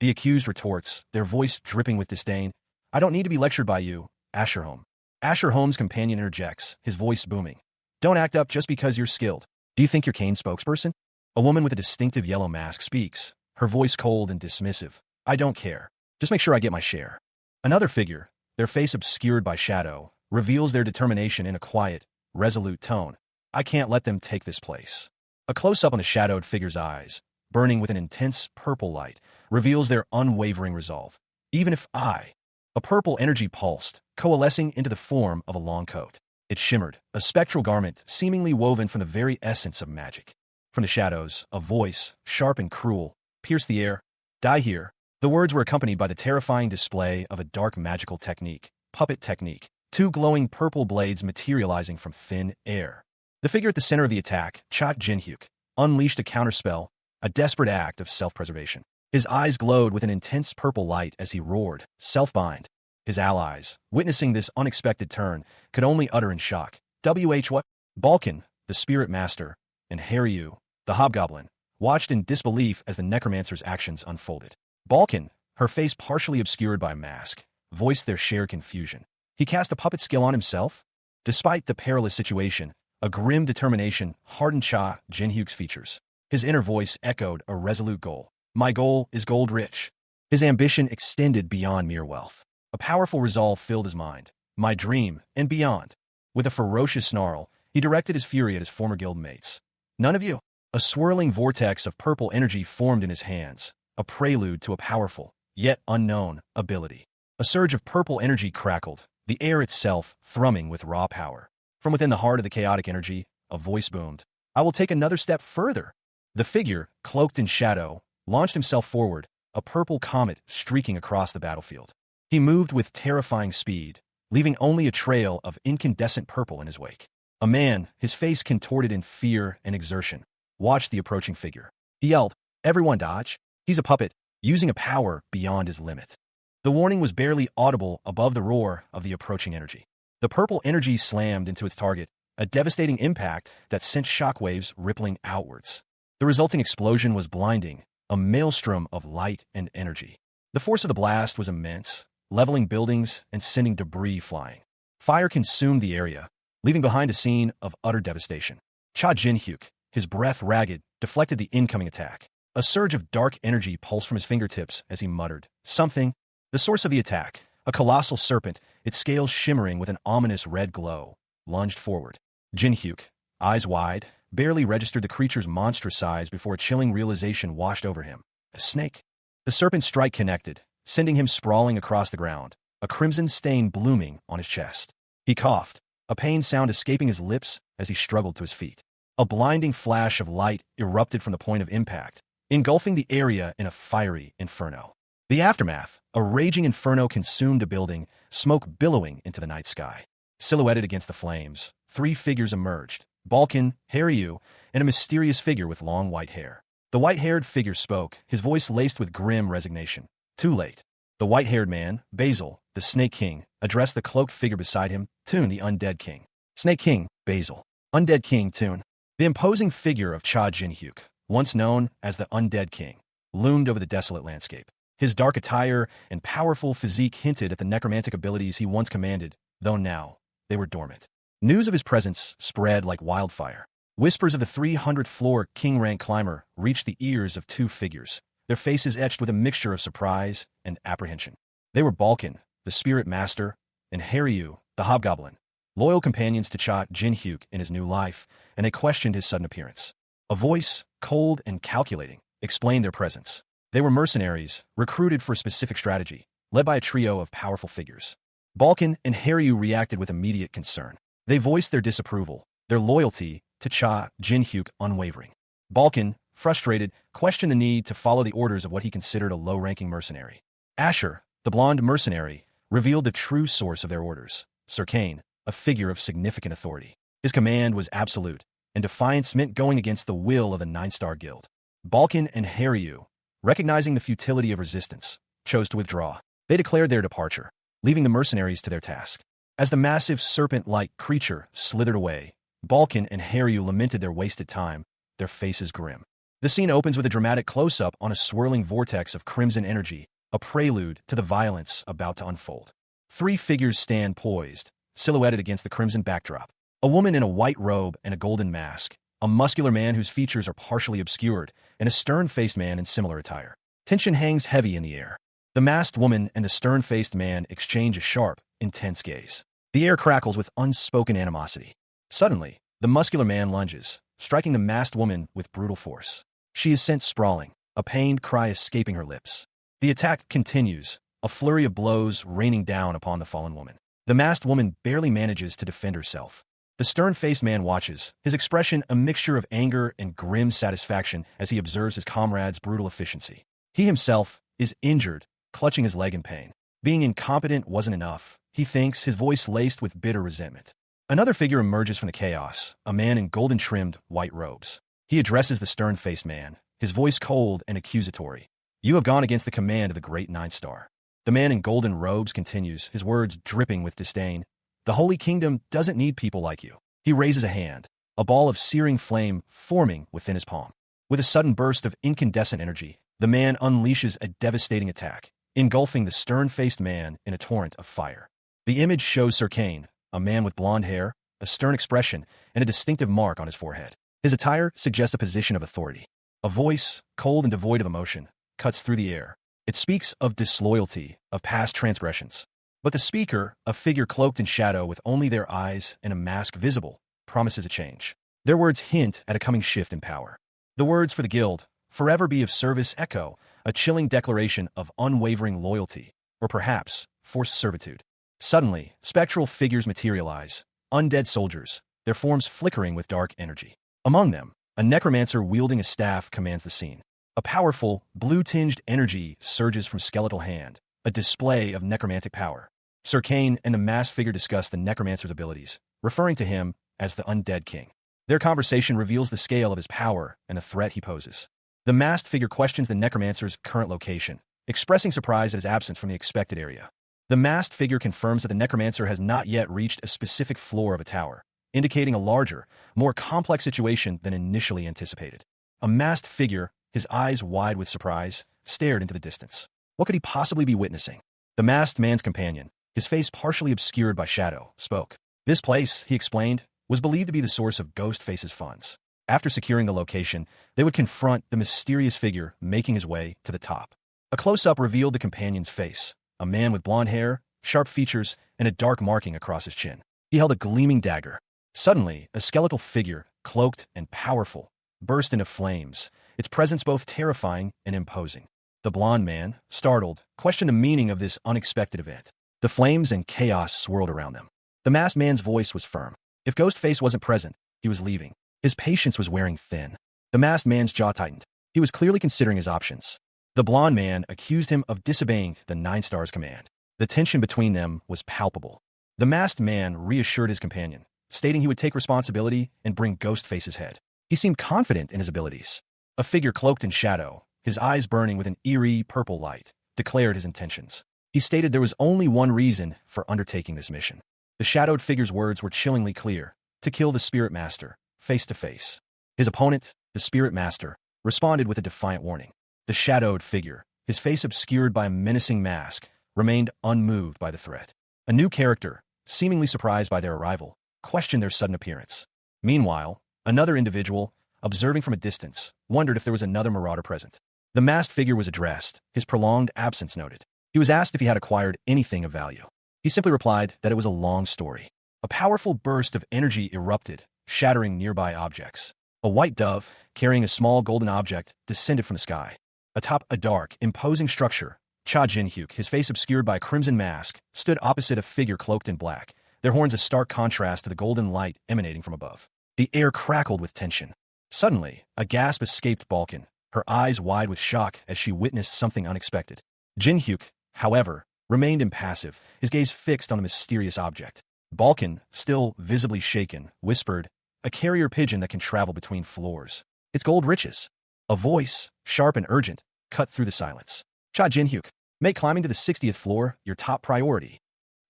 A: The accused retorts, their voice dripping with disdain. "I don't need to be lectured by you, Asher Home." Asher Home's companion interjects, his voice booming. "Don't act up just because you're skilled. Do you think you're Kane's spokesperson?" A woman with a distinctive yellow mask speaks, her voice cold and dismissive. I don't care. Just make sure I get my share. Another figure, their face obscured by shadow, reveals their determination in a quiet, resolute tone. I can't let them take this place. A close-up on the shadowed figure's eyes, burning with an intense purple light, reveals their unwavering resolve. Even if a purple energy pulsed, coalescing into the form of a long coat. It shimmered, a spectral garment seemingly woven from the very essence of magic. From the shadows, a voice, sharp and cruel, pierced the air. Die here. The words were accompanied by the terrifying display of a dark magical technique, puppet technique, two glowing purple blades materializing from thin air. The figure at the center of the attack, Cha Jin-hyuk, unleashed a counterspell, a desperate act of self-preservation. His eyes glowed with an intense purple light as he roared, self-bind. His allies, witnessing this unexpected turn, could only utter in shock. What? Balkan, the spirit master, and Haryu, the hobgoblin, watched in disbelief as the necromancer's actions unfolded. Balkan, her face partially obscured by a mask, voiced their shared confusion. He cast a puppet skill on himself? Despite the perilous situation, a grim determination hardened Cha Jin-hyuk's features. His inner voice echoed a resolute goal. My goal is gold-rich. His ambition extended beyond mere wealth. A powerful resolve filled his mind. My dream, and beyond. With a ferocious snarl, he directed his fury at his former guildmates. None of you. A swirling vortex of purple energy formed in his hands, a prelude to a powerful, yet unknown, ability. A surge of purple energy crackled, the air itself thrumming with raw power. From within the heart of the chaotic energy, a voice boomed. I will take another step further. The figure, cloaked in shadow, launched himself forward, a purple comet streaking across the battlefield. He moved with terrifying speed, leaving only a trail of incandescent purple in his wake. A man, his face contorted in fear and exertion, watched the approaching figure. He yelled, Everyone dodge. He's a puppet, using a power beyond his limit. The warning was barely audible above the roar of the approaching energy. The purple energy slammed into its target, a devastating impact that sent shockwaves rippling outwards. The resulting explosion was blinding, a maelstrom of light and energy. The force of the blast was immense, leveling buildings and sending debris flying. Fire consumed the area, leaving behind a scene of utter devastation. Cha Jin-hyuk, his breath ragged, deflected the incoming attack. A surge of dark energy pulsed from his fingertips as he muttered, Something. The source of the attack, a colossal serpent, its scales shimmering with an ominous red glow, lunged forward. Jin-hyuk, eyes wide, barely registered the creature's monstrous size before a chilling realization washed over him. A snake. The serpent's strike connected, sending him sprawling across the ground, a crimson stain blooming on his chest. He coughed, a pained sound escaping his lips as he struggled to his feet. A blinding flash of light erupted from the point of impact, engulfing the area in a fiery inferno. The aftermath, a raging inferno consumed a building, smoke billowing into the night sky. Silhouetted against the flames, three figures emerged, Balkan, Haryu, and a mysterious figure with long white hair. The white-haired figure spoke, his voice laced with grim resignation. Too late. The white-haired man, Basil, the Snake King, addressed the cloaked figure beside him, Toon the Undead King. Snake King, Basil. Undead King, Toon. The imposing figure of Cha Jin-hyuk, once known as the Undead King, loomed over the desolate landscape. His dark attire and powerful physique hinted at the necromantic abilities he once commanded, though now they were dormant. News of his presence spread like wildfire. Whispers of the 300th-floor king-rank climber reached the ears of two figures, their faces etched with a mixture of surprise and apprehension. They were Balkan, the spirit master, and Haryu, the hobgoblin, loyal companions to Cha Jin-hyuk in his new life, and they questioned his sudden appearance. A voice, cold and calculating, explained their presence. They were mercenaries, recruited for a specific strategy, led by a trio of powerful figures. Balkan and Haryu reacted with immediate concern. They voiced their disapproval, their loyalty to Cha Jin-hyuk unwavering. Balkan, frustrated, questioned the need to follow the orders of what he considered a low-ranking mercenary. Asher, the blonde mercenary, revealed the true source of their orders. Sir Kane, a figure of significant authority. His command was absolute, and defiance meant going against the will of the Nine-Star Guild. Balkan and Haryu, recognizing the futility of resistance, chose to withdraw. They declared their departure, leaving the mercenaries to their task. As the massive serpent-like creature slithered away, Balkan and Haryu lamented their wasted time, their faces grim. The scene opens with a dramatic close-up on a swirling vortex of crimson energy, a prelude to the violence about to unfold. Three figures stand poised, silhouetted against the crimson backdrop. A woman in a white robe and a golden mask, a muscular man whose features are partially obscured, and a stern-faced man in similar attire. Tension hangs heavy in the air. The masked woman and the stern-faced man exchange a sharp, intense gaze. The air crackles with unspoken animosity. Suddenly, the muscular man lunges, striking the masked woman with brutal force. She is sent sprawling, a pained cry escaping her lips. The attack continues, a flurry of blows raining down upon the fallen woman. The masked woman barely manages to defend herself. The stern-faced man watches, his expression a mixture of anger and grim satisfaction as he observes his comrade's brutal efficiency. He himself is injured, clutching his leg in pain. Being incompetent wasn't enough, he thinks, his voice laced with bitter resentment. Another figure emerges from the chaos, a man in golden-trimmed white robes. He addresses the stern-faced man, his voice cold and accusatory. "You have gone against the command of the great Nine-Star." The man in golden robes continues, his words dripping with disdain. "The Holy Kingdom doesn't need people like you." He raises a hand, a ball of searing flame forming within his palm. With a sudden burst of incandescent energy, the man unleashes a devastating attack, engulfing the stern-faced man in a torrent of fire. The image shows Sir Kane, a man with blonde hair, a stern expression, and a distinctive mark on his forehead. His attire suggests a position of authority. A voice, cold and devoid of emotion, cuts through the air. It speaks of disloyalty, of past transgressions. But the speaker, a figure cloaked in shadow with only their eyes and a mask visible, promises a change. Their words hint at a coming shift in power. The words for the guild, "Forever be of service," echo, a chilling declaration of unwavering loyalty, or perhaps forced servitude. Suddenly, spectral figures materialize, undead soldiers, their forms flickering with dark energy. Among them, a necromancer wielding a staff commands the scene. A powerful, blue-tinged energy surges from skeletal hand, a display of necromantic power. Sir Kane and the masked figure discuss the necromancer's abilities, referring to him as the undead king. Their conversation reveals the scale of his power and the threat he poses. The masked figure questions the necromancer's current location, expressing surprise at his absence from the expected area. The masked figure confirms that the necromancer has not yet reached a specific floor of a tower, indicating a larger, more complex situation than initially anticipated. A masked figure, his eyes wide with surprise, stared into the distance. What could he possibly be witnessing? The masked man's companion, his face partially obscured by shadow, spoke. This place, he explained, was believed to be the source of Ghostface's funds. After securing the location, they would confront the mysterious figure making his way to the top. A close-up revealed the companion's face, a man with blonde hair, sharp features, and a dark marking across his chin. He held a gleaming dagger. Suddenly, a skeletal figure, cloaked and powerful, burst into flames, its presence both terrifying and imposing. The blonde man, startled, questioned the meaning of this unexpected event. The flames and chaos swirled around them. The masked man's voice was firm. If Ghostface wasn't present, he was leaving. His patience was wearing thin. The masked man's jaw tightened. He was clearly considering his options. The blonde man accused him of disobeying the Nine-Star's command. The tension between them was palpable. The masked man reassured his companion, stating he would take responsibility and bring Ghostface's head. He seemed confident in his abilities. A figure cloaked in shadow, his eyes burning with an eerie purple light, declared his intentions. He stated there was only one reason for undertaking this mission. The shadowed figure's words were chillingly clear: to kill the Spirit Master, face to face. His opponent, the Spirit Master, responded with a defiant warning. The shadowed figure, his face obscured by a menacing mask, remained unmoved by the threat. A new character, seemingly surprised by their arrival, questioned their sudden appearance. Meanwhile, another individual, observing from a distance, wondered if there was another marauder present. The masked figure was addressed, his prolonged absence noted. He was asked if he had acquired anything of value. He simply replied that it was a long story. A powerful burst of energy erupted, shattering nearby objects. A white dove, carrying a small golden object, descended from the sky. Atop a dark, imposing structure, Cha Jin-hyuk, his face obscured by a crimson mask, stood opposite a figure cloaked in black, their horns a stark contrast to the golden light emanating from above. The air crackled with tension. Suddenly, a gasp escaped Balkan, her eyes wide with shock as she witnessed something unexpected. Jin-hyuk, however, remained impassive, his gaze fixed on the mysterious object. Balkan, still visibly shaken, whispered, "A carrier pigeon that can travel between floors. It's gold riches." A voice, sharp and urgent, cut through the silence. "Cha Jin-hyuk, make climbing to the 60th floor your top priority."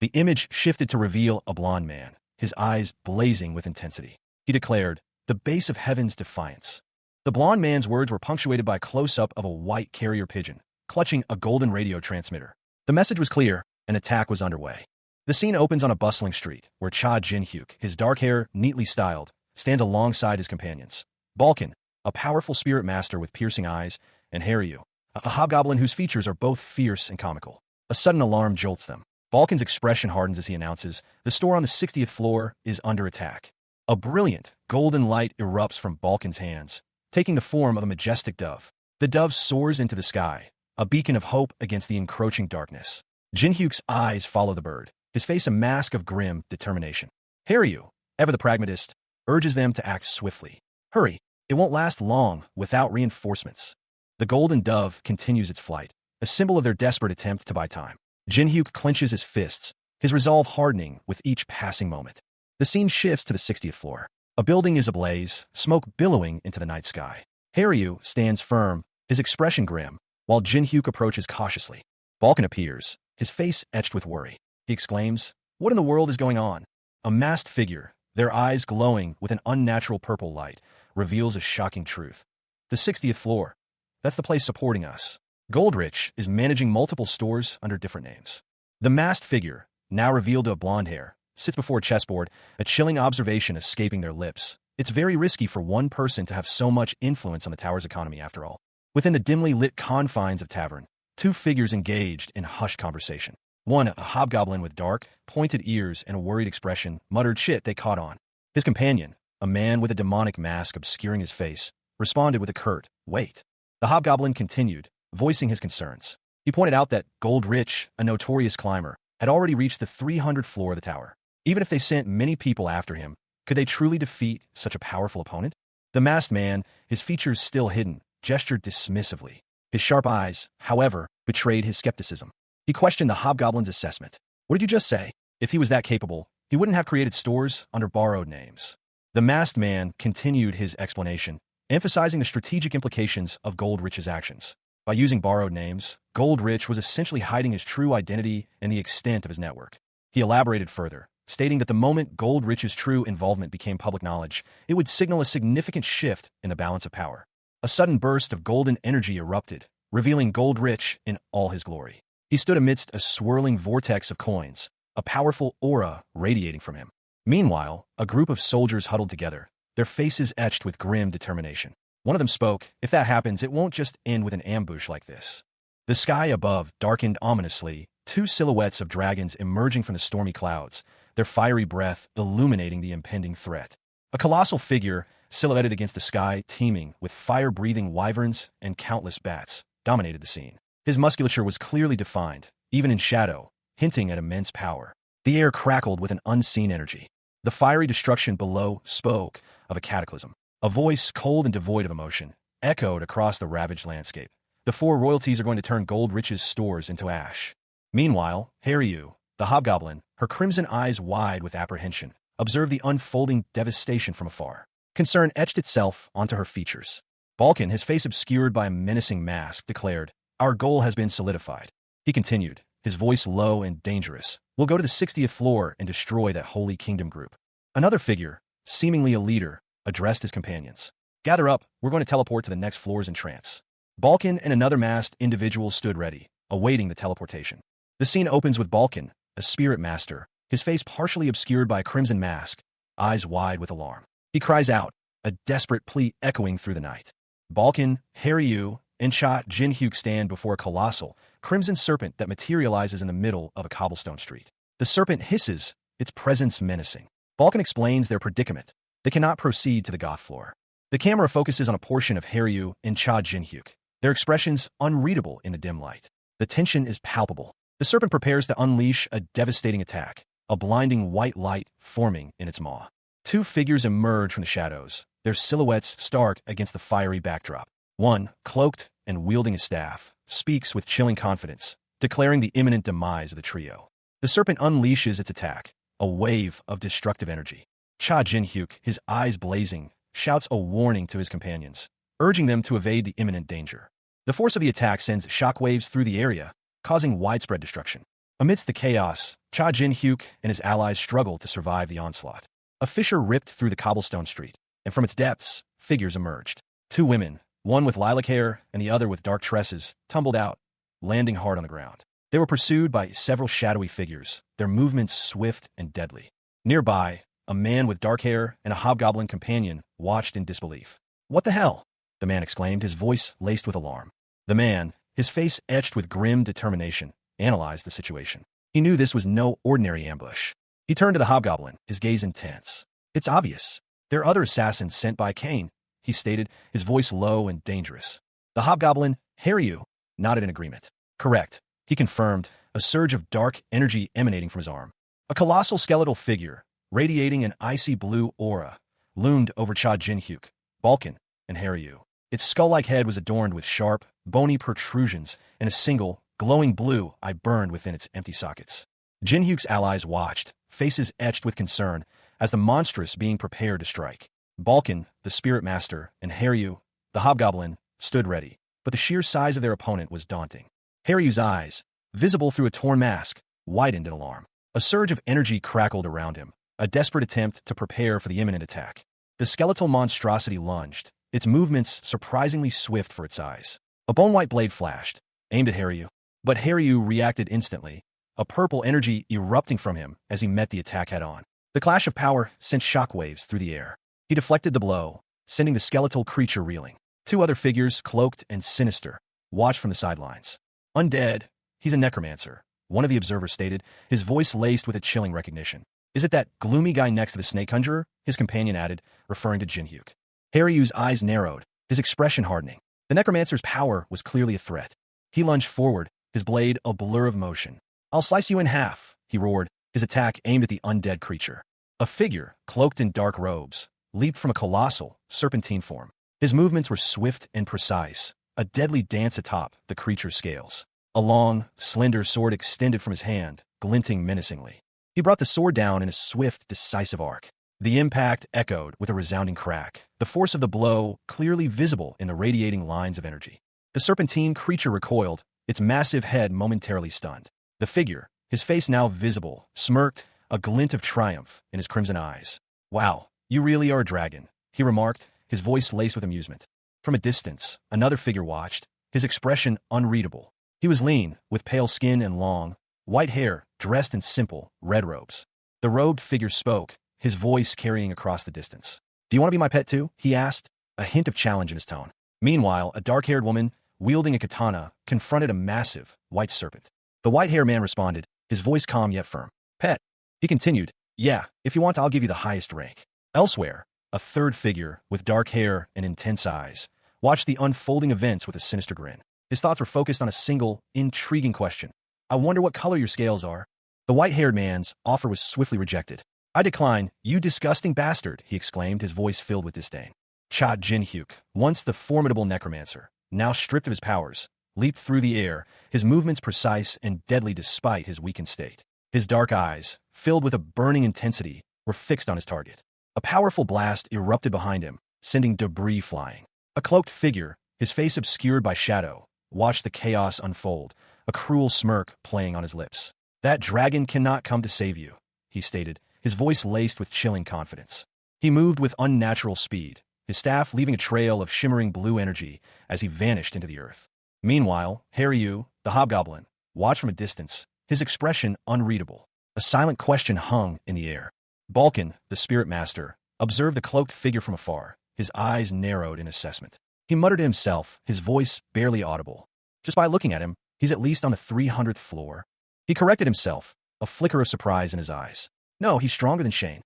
A: The image shifted to reveal a blond man, his eyes blazing with intensity. He declared, "The base of heaven's defiance." The blond man's words were punctuated by a close-up of a white carrier pigeon, clutching a golden radio transmitter. The message was clear: an attack was underway. The scene opens on a bustling street, where Cha Jin-hyuk, his dark hair neatly styled, stands alongside his companions. Balkan, a powerful spirit master with piercing eyes, and Haryu, a hobgoblin whose features are both fierce and comical. A sudden alarm jolts them. Balkan's expression hardens as he announces, the store on the 60th floor is under attack. A brilliant, golden light erupts from Balkan's hands, taking the form of a majestic dove. The dove soars into the sky, a beacon of hope against the encroaching darkness. Jinhyuk's eyes follow the bird, his face a mask of grim determination. Haryu, ever the pragmatist, urges them to act swiftly. Hurry, it won't last long without reinforcements. The golden dove continues its flight, a symbol of their desperate attempt to buy time. Jinhyuk clenches his fists, his resolve hardening with each passing moment. The scene shifts to the 60th floor. A building is ablaze, smoke billowing into the night sky. Haryu stands firm, his expression grim, while Jinhyuk approaches cautiously. Balkan appears, his face etched with worry. He exclaims, "What in the world is going on?" A masked figure, their eyes glowing with an unnatural purple light, reveals a shocking truth. The 60th floor. That's the place supporting us. Goldrich is managing multiple stores under different names. The masked figure, now revealed to have blonde hair, sits before a chessboard, a chilling observation escaping their lips. It's very risky for one person to have so much influence on the tower's economy after all. Within the dimly lit confines of tavern, two figures engaged in hushed conversation. One, a hobgoblin with dark, pointed ears and a worried expression, muttered shit they caught on. His companion, a man with a demonic mask obscuring his face, responded with a curt, "Wait." The hobgoblin continued, voicing his concerns. He pointed out that Goldrich, a notorious climber, had already reached the 300th floor of the tower. Even if they sent many people after him, could they truly defeat such a powerful opponent? The masked man, his features still hidden, gestured dismissively. His sharp eyes, however, betrayed his skepticism. He questioned the hobgoblin's assessment. What did you just say? If he was that capable, he wouldn't have created stores under borrowed names. The masked man continued his explanation, emphasizing the strategic implications of Goldrich's actions. By using borrowed names, Goldrich was essentially hiding his true identity and the extent of his network. He elaborated further, stating that the moment Goldrich's true involvement became public knowledge, it would signal a significant shift in the balance of power. A sudden burst of golden energy erupted, revealing Goldrich in all his glory. He stood amidst a swirling vortex of coins, a powerful aura radiating from him. Meanwhile, a group of soldiers huddled together, their faces etched with grim determination. One of them spoke, "If that happens, it won't just end with an ambush like this." The sky above darkened ominously, two silhouettes of dragons emerging from the stormy clouds, their fiery breath illuminating the impending threat. A colossal figure, silhouetted against the sky, teeming with fire-breathing wyverns and countless bats, dominated the scene. His musculature was clearly defined, even in shadow, hinting at immense power. The air crackled with an unseen energy. The fiery destruction below spoke of a cataclysm. A voice, cold and devoid of emotion, echoed across the ravaged landscape. The four royalties are going to turn Goldrich's stores into ash. Meanwhile, Haryu, the hobgoblin, her crimson eyes wide with apprehension, observed the unfolding devastation from afar. Concern etched itself onto her features. Balkan, his face obscured by a menacing mask, declared, "Our goal has been solidified." He continued, his voice low and dangerous. "We'll go to the 60th floor and destroy that Holy Kingdom group." Another figure, seemingly a leader, addressed his companions. "Gather up, we're going to teleport to the next floors in trance." Balkan and another masked individual stood ready, awaiting the teleportation. The scene opens with Balkan, a spirit master, his face partially obscured by a crimson mask, eyes wide with alarm. He cries out, a desperate plea echoing through the night. Balkan, Haryu, and Jinhyuk stand before a colossal, crimson serpent that materializes in the middle of a cobblestone street. The serpent hisses, its presence menacing. Balkan explains their predicament. They cannot proceed to the goth floor. The camera focuses on a portion of Haryu and Jinhyuk, their expressions unreadable in the dim light. The tension is palpable. The serpent prepares to unleash a devastating attack, a blinding white light forming in its maw. Two figures emerge from the shadows, their silhouettes stark against the fiery backdrop. One, cloaked and wielding a staff, speaks with chilling confidence, declaring the imminent demise of the trio. The serpent unleashes its attack, a wave of destructive energy. Jinhyuk, his eyes blazing, shouts a warning to his companions, urging them to evade the imminent danger. The force of the attack sends shockwaves through the area, causing widespread destruction. Amidst the chaos, Jinhyuk and his allies struggle to survive the onslaught. A fissure ripped through the cobblestone street, and from its depths, figures emerged. Two women, one with lilac hair and the other with dark tresses, tumbled out, landing hard on the ground. They were pursued by several shadowy figures, their movements swift and deadly. Nearby, a man with dark hair and a hobgoblin companion, watched in disbelief. "What the hell?" the man exclaimed, his voice laced with alarm. The man, his face etched with grim determination, analyzed the situation. He knew this was no ordinary ambush. He turned to the hobgoblin, his gaze intense. "It's obvious. There are other assassins sent by Cain," he stated, his voice low and dangerous. The hobgoblin, Haryu, nodded in agreement. "Correct," he confirmed, a surge of dark energy emanating from his arm. A colossal skeletal figure, radiating an icy blue aura, loomed over Cha Jin-hyuk, Balkan, and Haryu. Its skull-like head was adorned with sharp, bony protrusions, and a single, glowing blue eye burned within its empty sockets. Jin-hyuk's allies watched, faces etched with concern, as the monstrous being prepared to strike. Balkan, the spirit master, and Haryu, the hobgoblin, stood ready, but the sheer size of their opponent was daunting. Haryu's eyes, visible through a torn mask, widened in alarm. A surge of energy crackled around him, a desperate attempt to prepare for the imminent attack. The skeletal monstrosity lunged, its movements surprisingly swift for its size. A bone-white blade flashed, aimed at Haryu, but Haryu reacted instantly, a purple energy erupting from him as he met the attack head-on. The clash of power sent shockwaves through the air. He deflected the blow, sending the skeletal creature reeling. Two other figures, cloaked and sinister, watched from the sidelines. "Undead. He's a necromancer," one of the observers stated, his voice laced with a chilling recognition. "Is it that gloomy guy next to the snake conjurer?" his companion added, referring to Jin-hyuk. Haryu's eyes narrowed, his expression hardening. The necromancer's power was clearly a threat. He lunged forward, his blade a blur of motion. "I'll slice you in half," he roared, his attack aimed at the undead creature. A figure, cloaked in dark robes, leaped from a colossal, serpentine form. His movements were swift and precise, a deadly dance atop the creature's scales. A long, slender sword extended from his hand, glinting menacingly. He brought the sword down in a swift, decisive arc. The impact echoed with a resounding crack, the force of the blow clearly visible in the radiating lines of energy. The serpentine creature recoiled, its massive head momentarily stunned. The figure, his face now visible, smirked, a glint of triumph in his crimson eyes. "Wow, you really are a dragon," he remarked, his voice laced with amusement. From a distance, another figure watched, his expression unreadable. He was lean, with pale skin and long, white hair, dressed in simple, red robes. The robed figure spoke, his voice carrying across the distance. "Do you want to be my pet too?" he asked, a hint of challenge in his tone. Meanwhile, a dark-haired woman, wielding a katana, confronted a massive, white serpent. The white-haired man responded, his voice calm yet firm. "Pet." He continued, "Yeah, if you want, I'll give you the highest rank." Elsewhere, a third figure, with dark hair and intense eyes, watched the unfolding events with a sinister grin. His thoughts were focused on a single, intriguing question. "I wonder what color your scales are." The white-haired man's offer was swiftly rejected. "I decline, you disgusting bastard," he exclaimed, his voice filled with disdain. Cha Jin-hyuk, once the formidable necromancer, now stripped of his powers, leaped through the air, his movements precise and deadly despite his weakened state. His dark eyes, filled with a burning intensity, were fixed on his target. A powerful blast erupted behind him, sending debris flying. A cloaked figure, his face obscured by shadow, watched the chaos unfold, a cruel smirk playing on his lips. "That dragon cannot come to save you," he stated, his voice laced with chilling confidence. He moved with unnatural speed, his staff leaving a trail of shimmering blue energy as he vanished into the earth. Meanwhile, Haryu, the hobgoblin, watched from a distance, his expression unreadable. A silent question hung in the air. Balkan, the spirit master, observed the cloaked figure from afar, his eyes narrowed in assessment. He muttered to himself, his voice barely audible. "Just by looking at him, he's at least on the 300th floor." He corrected himself, a flicker of surprise in his eyes. "No, he's stronger than Shane."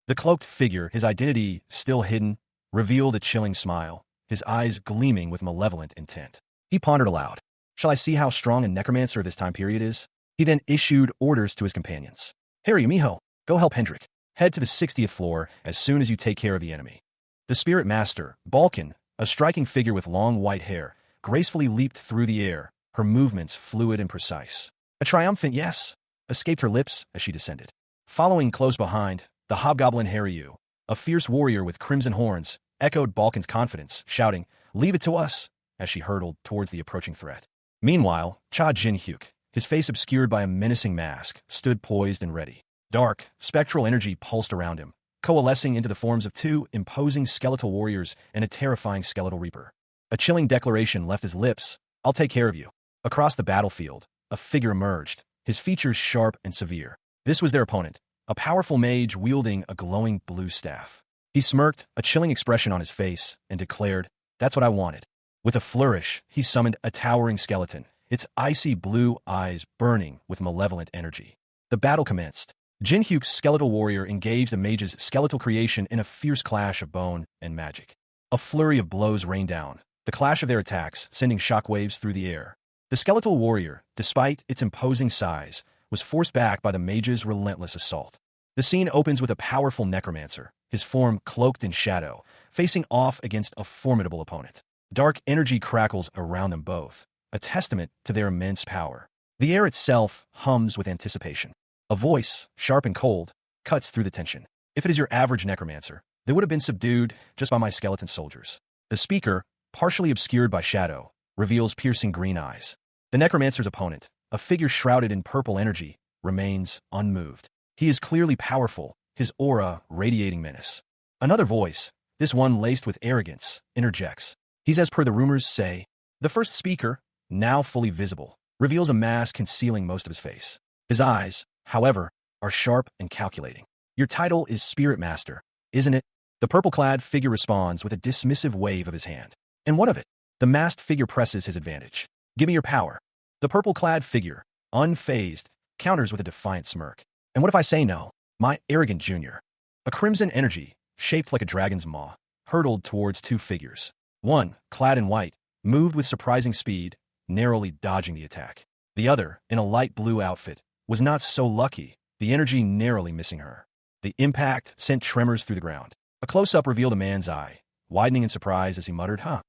A: The cloaked figure, his identity still hidden, revealed a chilling smile, his eyes gleaming with malevolent intent. He pondered aloud. "Shall I see how strong a necromancer of this time period is?" He then issued orders to his companions. "Harry, Miho, go help Hendrik. Head to the 60th floor as soon as you take care of the enemy." The spirit master, Balkan, a striking figure with long white hair, gracefully leaped through the air, her movements fluid and precise. A triumphant yes escaped her lips as she descended. Following close behind, the hobgoblin Haryu, a fierce warrior with crimson horns, echoed Balkan's confidence, shouting, "Leave it to us," as she hurtled towards the approaching threat. Meanwhile, Cha Jin-hyuk, his face obscured by a menacing mask, stood poised and ready. Dark, spectral energy pulsed around him, coalescing into the forms of two imposing skeletal warriors and a terrifying skeletal reaper. A chilling declaration left his lips, "I'll take care of you." Across the battlefield, a figure emerged, his features sharp and severe. This was their opponent, a powerful mage wielding a glowing blue staff. He smirked, a chilling expression on his face, and declared, "That's what I wanted." With a flourish, he summoned a towering skeleton, its icy blue eyes burning with malevolent energy. The battle commenced. Jin Hyuk's skeletal warrior engaged the mage's skeletal creation in a fierce clash of bone and magic. A flurry of blows rained down, the clash of their attacks sending shockwaves through the air. The skeletal warrior, despite its imposing size, was forced back by the mage's relentless assault. The scene opens with a powerful necromancer, his form cloaked in shadow, facing off against a formidable opponent. Dark energy crackles around them both, a testament to their immense power. The air itself hums with anticipation. A voice, sharp and cold, cuts through the tension. If it is your average necromancer, they would have been subdued just by my skeleton soldiers. The speaker, partially obscured by shadow, reveals piercing green eyes. The necromancer's opponent, a figure shrouded in purple energy, remains unmoved. He is clearly powerful, his aura radiating menace. Another voice, this one laced with arrogance, interjects. He's as per the rumors say. The first speaker, now fully visible, reveals a mask concealing most of his face. His eyes, however, are sharp and calculating. Your title is Spirit Master, isn't it? The purple-clad figure responds with a dismissive wave of his hand. And what of it? The masked figure presses his advantage. Give me your power. The purple-clad figure, unfazed, counters with a defiant smirk. And what if I say no? My arrogant junior. A crimson energy, shaped like a dragon's maw, hurtled towards two figures. One, clad in white, moved with surprising speed, narrowly dodging the attack. The other, in a light blue outfit, was not so lucky, the energy narrowly missing her. The impact sent tremors through the ground. A close-up revealed a man's eye, widening in surprise as he muttered, "Huh."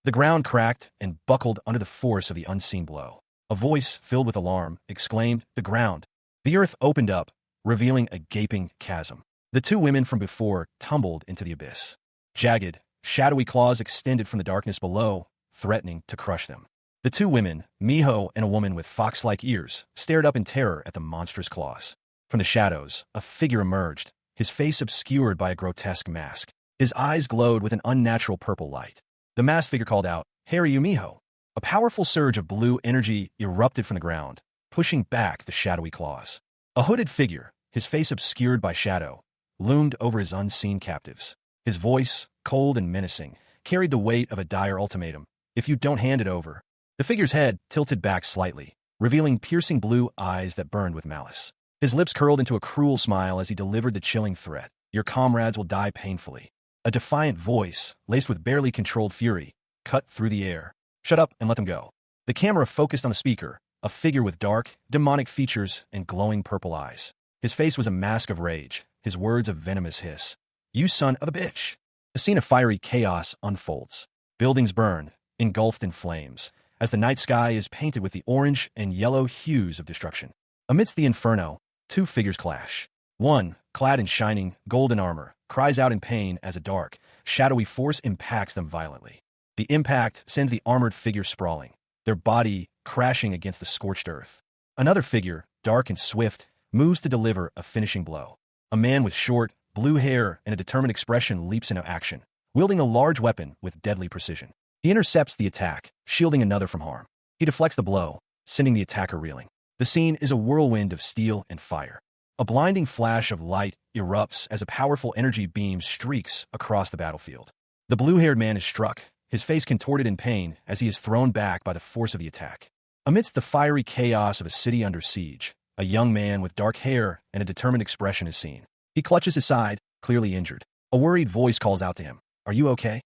A: The ground cracked and buckled under the force of the unseen blow. A voice, filled with alarm, exclaimed, "The ground." The earth opened up, revealing a gaping chasm. The two women from before tumbled into the abyss. Jagged, shadowy claws extended from the darkness below, threatening to crush them. The two women, Miho and a woman with fox-like ears, stared up in terror at the monstrous claws. From the shadows, a figure emerged, his face obscured by a grotesque mask. His eyes glowed with an unnatural purple light. The masked figure called out, "Harry Miho." A powerful surge of blue energy erupted from the ground, pushing back the shadowy claws. A hooded figure, his face obscured by shadow, loomed over his unseen captives. His voice, cold and menacing, carried the weight of a dire ultimatum. "If you don't hand it over." The figure's head tilted back slightly, revealing piercing blue eyes that burned with malice. His lips curled into a cruel smile as he delivered the chilling threat. "Your comrades will die painfully." A defiant voice, laced with barely controlled fury, cut through the air. "Shut up and let them go." The camera focused on the speaker, a figure with dark, demonic features and glowing purple eyes. His face was a mask of rage, his words a venomous hiss. "You son of a bitch." A scene of fiery chaos unfolds. Buildings burn, engulfed in flames, as the night sky is painted with the orange and yellow hues of destruction. Amidst the inferno, two figures clash. One, clad in shining, golden armor, cries out in pain as a dark, shadowy force impacts them violently. The impact sends the armored figure sprawling, their body crashing against the scorched earth. Another figure, dark and swift, moves to deliver a finishing blow. A man with short, blue hair and a determined expression leaps into action, wielding a large weapon with deadly precision. He intercepts the attack, shielding another from harm. He deflects the blow, sending the attacker reeling. The scene is a whirlwind of steel and fire. A blinding flash of light erupts as a powerful energy beam streaks across the battlefield. The blue-haired man is struck, his face contorted in pain as he is thrown back by the force of the attack. Amidst the fiery chaos of a city under siege, a young man with dark hair and a determined expression is seen. He clutches his side, clearly injured. A worried voice calls out to him, "Are you okay?"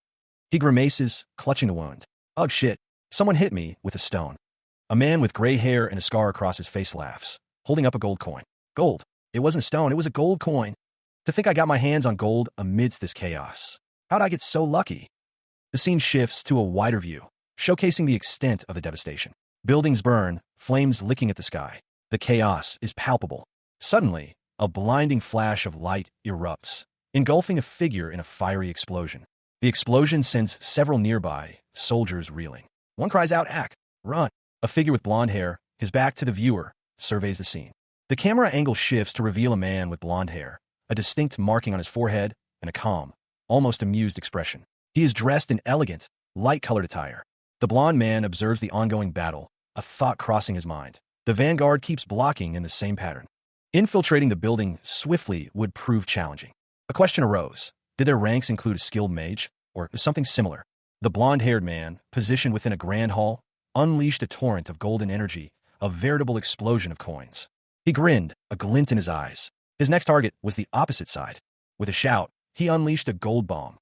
A: He grimaces, clutching the wound. "Oh shit, someone hit me with a stone." A man with gray hair and a scar across his face laughs, holding up a gold coin. "Gold? It wasn't a stone, it was a gold coin. To think I got my hands on gold amidst this chaos. How'd I get so lucky?" The scene shifts to a wider view, showcasing the extent of the devastation. Buildings burn, flames licking at the sky. The chaos is palpable. Suddenly, a blinding flash of light erupts, engulfing a figure in a fiery explosion. The explosion sends several nearby soldiers reeling. One cries out, "Ack, run!" A figure with blonde hair, his back to the viewer, surveys the scene. The camera angle shifts to reveal a man with blonde hair, a distinct marking on his forehead, and a calm, almost amused expression. He is dressed in elegant, light-colored attire. The blonde man observes the ongoing battle, a thought crossing his mind. The vanguard keeps blocking in the same pattern. Infiltrating the building swiftly would prove challenging. A question arose. Did their ranks include a skilled mage, or something similar? The blonde-haired man, positioned within a grand hall, unleashed a torrent of golden energy, a veritable explosion of coins. He grinned, a glint in his eyes. His next target was the opposite side. With a shout, he unleashed a gold bomb.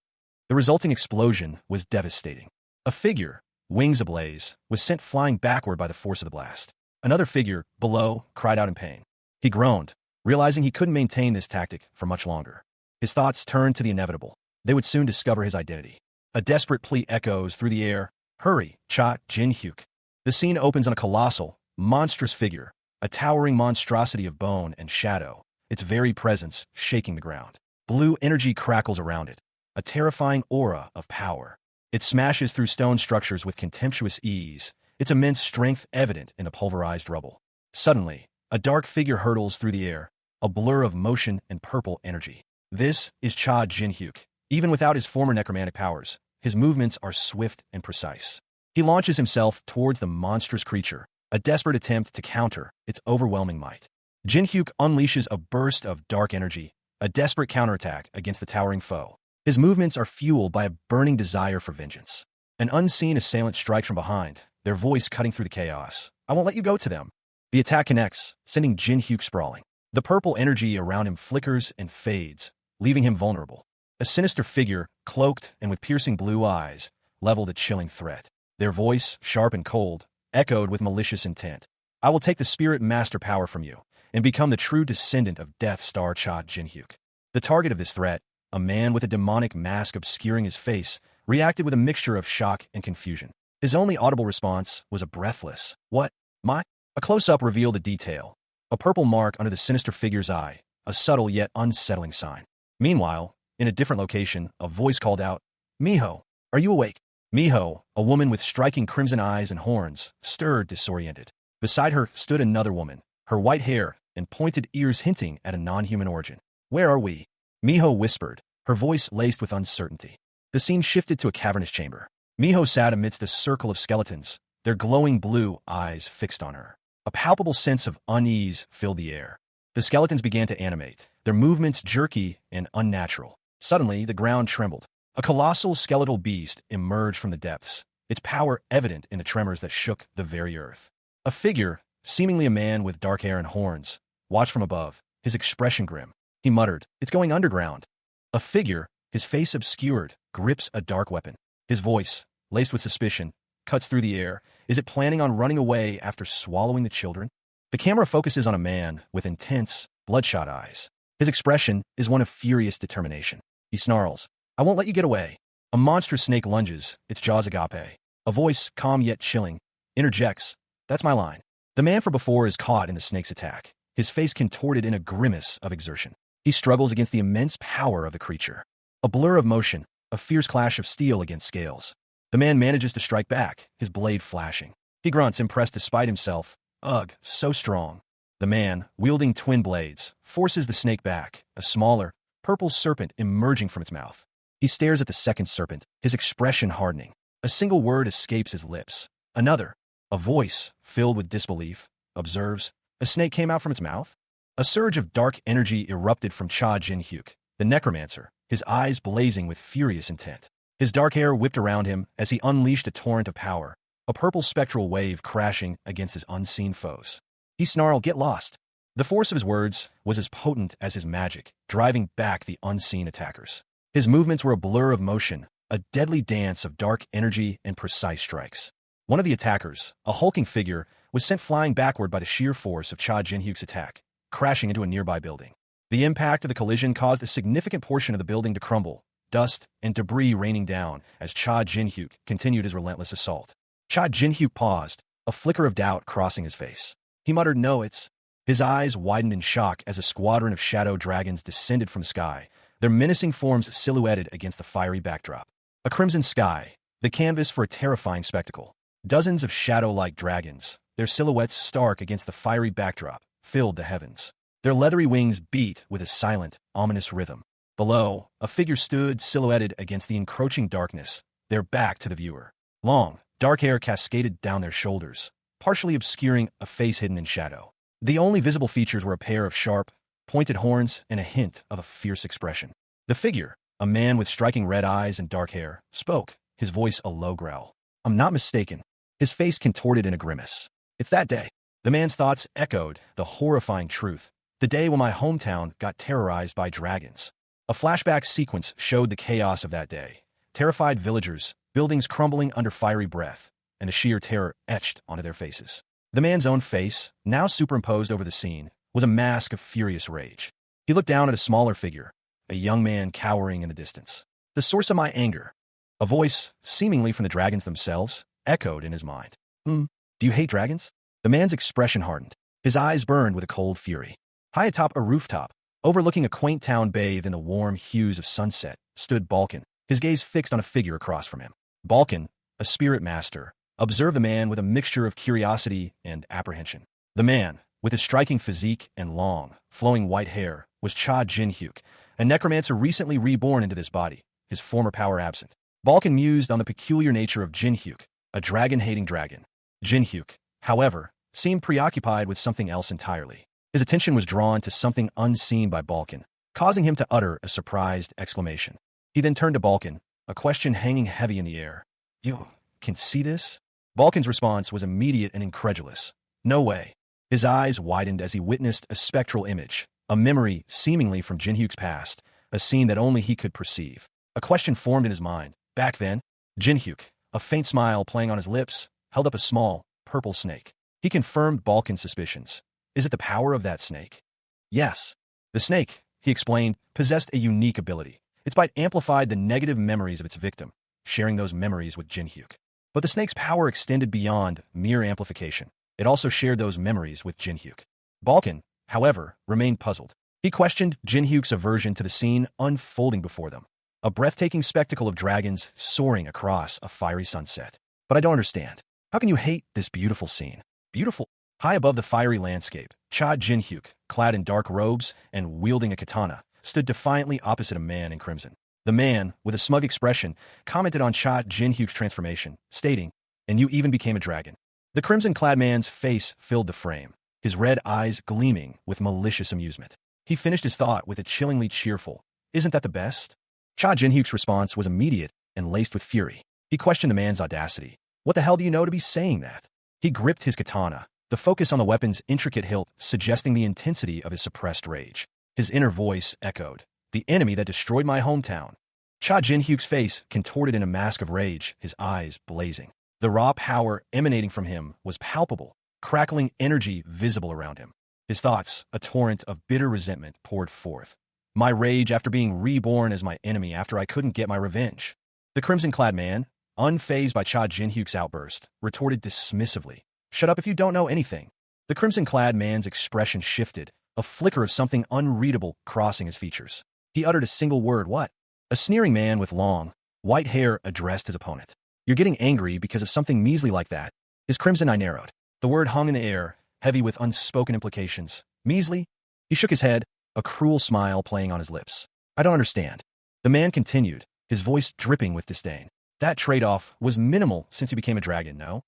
A: The resulting explosion was devastating. A figure, wings ablaze, was sent flying backward by the force of the blast. Another figure, below, cried out in pain. He groaned, realizing he couldn't maintain this tactic for much longer. His thoughts turned to the inevitable. They would soon discover his identity. A desperate plea echoes through the air. Hurry, Cha Jin-hyuk. The scene opens on a colossal, monstrous figure, a towering monstrosity of bone and shadow, its very presence shaking the ground. Blue energy crackles around it, a terrifying aura of power. It smashes through stone structures with contemptuous ease, its immense strength evident in the pulverized rubble. Suddenly, a dark figure hurtles through the air, a blur of motion and purple energy. This is Cha Jin-hyuk. Even without his former necromantic powers, his movements are swift and precise. He launches himself towards the monstrous creature, a desperate attempt to counter its overwhelming might. Jin-hyuk unleashes a burst of dark energy, a desperate counterattack against the towering foe. His movements are fueled by a burning desire for vengeance. An unseen assailant strikes from behind, their voice cutting through the chaos. I won't let you go to them. The attack connects, sending Jin-hyuk sprawling. The purple energy around him flickers and fades, leaving him vulnerable. A sinister figure, cloaked and with piercing blue eyes, leveled a chilling threat. Their voice, sharp and cold, echoed with malicious intent. I will take the spirit master power from you and become the true descendant of Death Star Cha Jin-hyuk. The target of this threat, a man with a demonic mask obscuring his face, reacted with a mixture of shock and confusion. His only audible response was a breathless, "What? My?" A close-up revealed a detail. A purple mark under the sinister figure's eye, a subtle yet unsettling sign. Meanwhile, in a different location, a voice called out, "Miho, are you awake?" Miho, a woman with striking crimson eyes and horns, stirred disoriented. Beside her stood another woman, her white hair and pointed ears hinting at a non-human origin. "Where are we?" Miho whispered, her voice laced with uncertainty. The scene shifted to a cavernous chamber. Miho sat amidst a circle of skeletons, their glowing blue eyes fixed on her. A palpable sense of unease filled the air. The skeletons began to animate, their movements jerky and unnatural. Suddenly, the ground trembled. A colossal skeletal beast emerged from the depths, its power evident in the tremors that shook the very earth. A figure, seemingly a man with dark hair and horns, watched from above, his expression grim. He muttered, "It's going underground." A figure, his face obscured, grips a dark weapon. His voice, laced with suspicion, cuts through the air. Is it planning on running away after swallowing the children? The camera focuses on a man with intense, bloodshot eyes. His expression is one of furious determination. He snarls, "I won't let you get away." A monstrous snake lunges, its jaws agape. A voice, calm yet chilling, interjects, "That's my line." The man from before is caught in the snake's attack, his face contorted in a grimace of exertion. He struggles against the immense power of the creature. A blur of motion, a fierce clash of steel against scales. The man manages to strike back, his blade flashing. He grunts, impressed despite himself. Ugh, so strong. The man, wielding twin blades, forces the snake back, a smaller, purple serpent emerging from its mouth. He stares at the second serpent, his expression hardening. A single word escapes his lips. Another, a voice, filled with disbelief, observes, "A snake came out from its mouth?" A surge of dark energy erupted from Cha Jin-hyuk, the necromancer, his eyes blazing with furious intent. His dark hair whipped around him as he unleashed a torrent of power, a purple spectral wave crashing against his unseen foes. He snarled, "Get lost." The force of his words was as potent as his magic, driving back the unseen attackers. His movements were a blur of motion, a deadly dance of dark energy and precise strikes. One of the attackers, a hulking figure, was sent flying backward by the sheer force of Cha Jin-hyuk's attack, crashing into a nearby building. The impact of the collision caused a significant portion of the building to crumble, dust and debris raining down as Cha Jin-hyuk continued his relentless assault. Cha Jin-hyuk paused, a flicker of doubt crossing his face. He muttered, "No, it's..." His eyes widened in shock as a squadron of shadow dragons descended from the sky, their menacing forms silhouetted against the fiery backdrop. A crimson sky, the canvas for a terrifying spectacle. Dozens of shadow-like dragons, their silhouettes stark against the fiery backdrop, filled the heavens. Their leathery wings beat with a silent, ominous rhythm. Below, a figure stood silhouetted against the encroaching darkness, their back to the viewer. Long, dark hair cascaded down their shoulders, partially obscuring a face hidden in shadow. The only visible features were a pair of sharp, pointed horns and a hint of a fierce expression. The figure, a man with striking red eyes and dark hair, spoke, his voice a low growl. I'm not mistaken. His face contorted in a grimace. It's that day. The man's thoughts echoed the horrifying truth. The day when my hometown got terrorized by dragons. A flashback sequence showed the chaos of that day. Terrified villagers, buildings crumbling under fiery breath, and a sheer terror etched onto their faces. The man's own face, now superimposed over the scene, was a mask of furious rage. He looked down at a smaller figure, a young man cowering in the distance. The source of my anger. A voice, seemingly from the dragons themselves, echoed in his mind. Do you hate dragons? The man's expression hardened. His eyes burned with a cold fury. High atop a rooftop, overlooking a quaint town bathed in the warm hues of sunset, stood Balkan, his gaze fixed on a figure across from him. Balkan, a spirit master, observed the man with a mixture of curiosity and apprehension. The man, with his striking physique and long, flowing white hair, was Cha Jin-hyuk, a necromancer recently reborn into this body, his former power absent. Balkan mused on the peculiar nature of Jin-hyuk, a dragon-hating dragon. Jin-hyuk, however, seemed preoccupied with something else entirely. His attention was drawn to something unseen by Balkan, causing him to utter a surprised exclamation. He then turned to Balkan, a question hanging heavy in the air. You can see this? Balkan's response was immediate and incredulous. No way. His eyes widened as he witnessed a spectral image, a memory seemingly from Jin-hyuk's past, a scene that only he could perceive. A question formed in his mind. Back then, Jin-hyuk, a faint smile playing on his lips, held up a small, purple snake. He confirmed Balkan's suspicions. Is it the power of that snake? Yes. The snake, he explained, possessed a unique ability. Its bite amplified the negative memories of its victim, sharing those memories with Jin-hyuk. But the snake's power extended beyond mere amplification. It also shared those memories with Jin-hyuk. Balkan, however, remained puzzled. He questioned Jin-hyuk's aversion to the scene unfolding before them. A breathtaking spectacle of dragons soaring across a fiery sunset. But I don't understand. How can you hate this beautiful scene? Beautiful. High above the fiery landscape, Cha Jin-hyuk, clad in dark robes and wielding a katana, stood defiantly opposite a man in crimson. The man, with a smug expression, commented on Cha Jin-hyuk's transformation, stating, "And you even became a dragon." The crimson-clad man's face filled the frame, his red eyes gleaming with malicious amusement. He finished his thought with a chillingly cheerful, "Isn't that the best?" Cha Jin-hyuk's response was immediate and laced with fury. He questioned the man's audacity. What the hell do you know to be saying that? He gripped his katana, the focus on the weapon's intricate hilt suggesting the intensity of his suppressed rage. His inner voice echoed, "The enemy that destroyed my hometown." Cha Jin-hyuk's face contorted in a mask of rage, his eyes blazing. The raw power emanating from him was palpable, crackling energy visible around him. His thoughts, a torrent of bitter resentment, poured forth. My rage after being reborn as my enemy after I couldn't get my revenge. The crimson-clad man, unfazed by Cha Jin-hyuk's outburst, retorted dismissively, "Shut up if you don't know anything." The crimson-clad man's expression shifted, a flicker of something unreadable crossing his features. He uttered a single word, "What?" A sneering man with long, white hair addressed his opponent. "You're getting angry because of something measly like that." His crimson eye narrowed. The word hung in the air, heavy with unspoken implications. Measly? He shook his head, a cruel smile playing on his lips. "I don't understand." The man continued, his voice dripping with disdain. "That trade-off was minimal since he became a dragon, no?"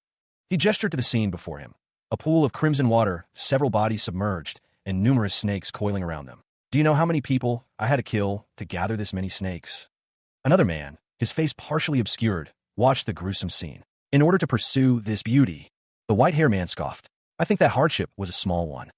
A: He gestured to the scene before him. A pool of crimson water, several bodies submerged, and numerous snakes coiling around them. "Do you know how many people I had to kill to gather this many snakes?" Another man, his face partially obscured, watched the gruesome scene. "In order to pursue this beauty," the white-haired man scoffed. "I think that hardship was a small one."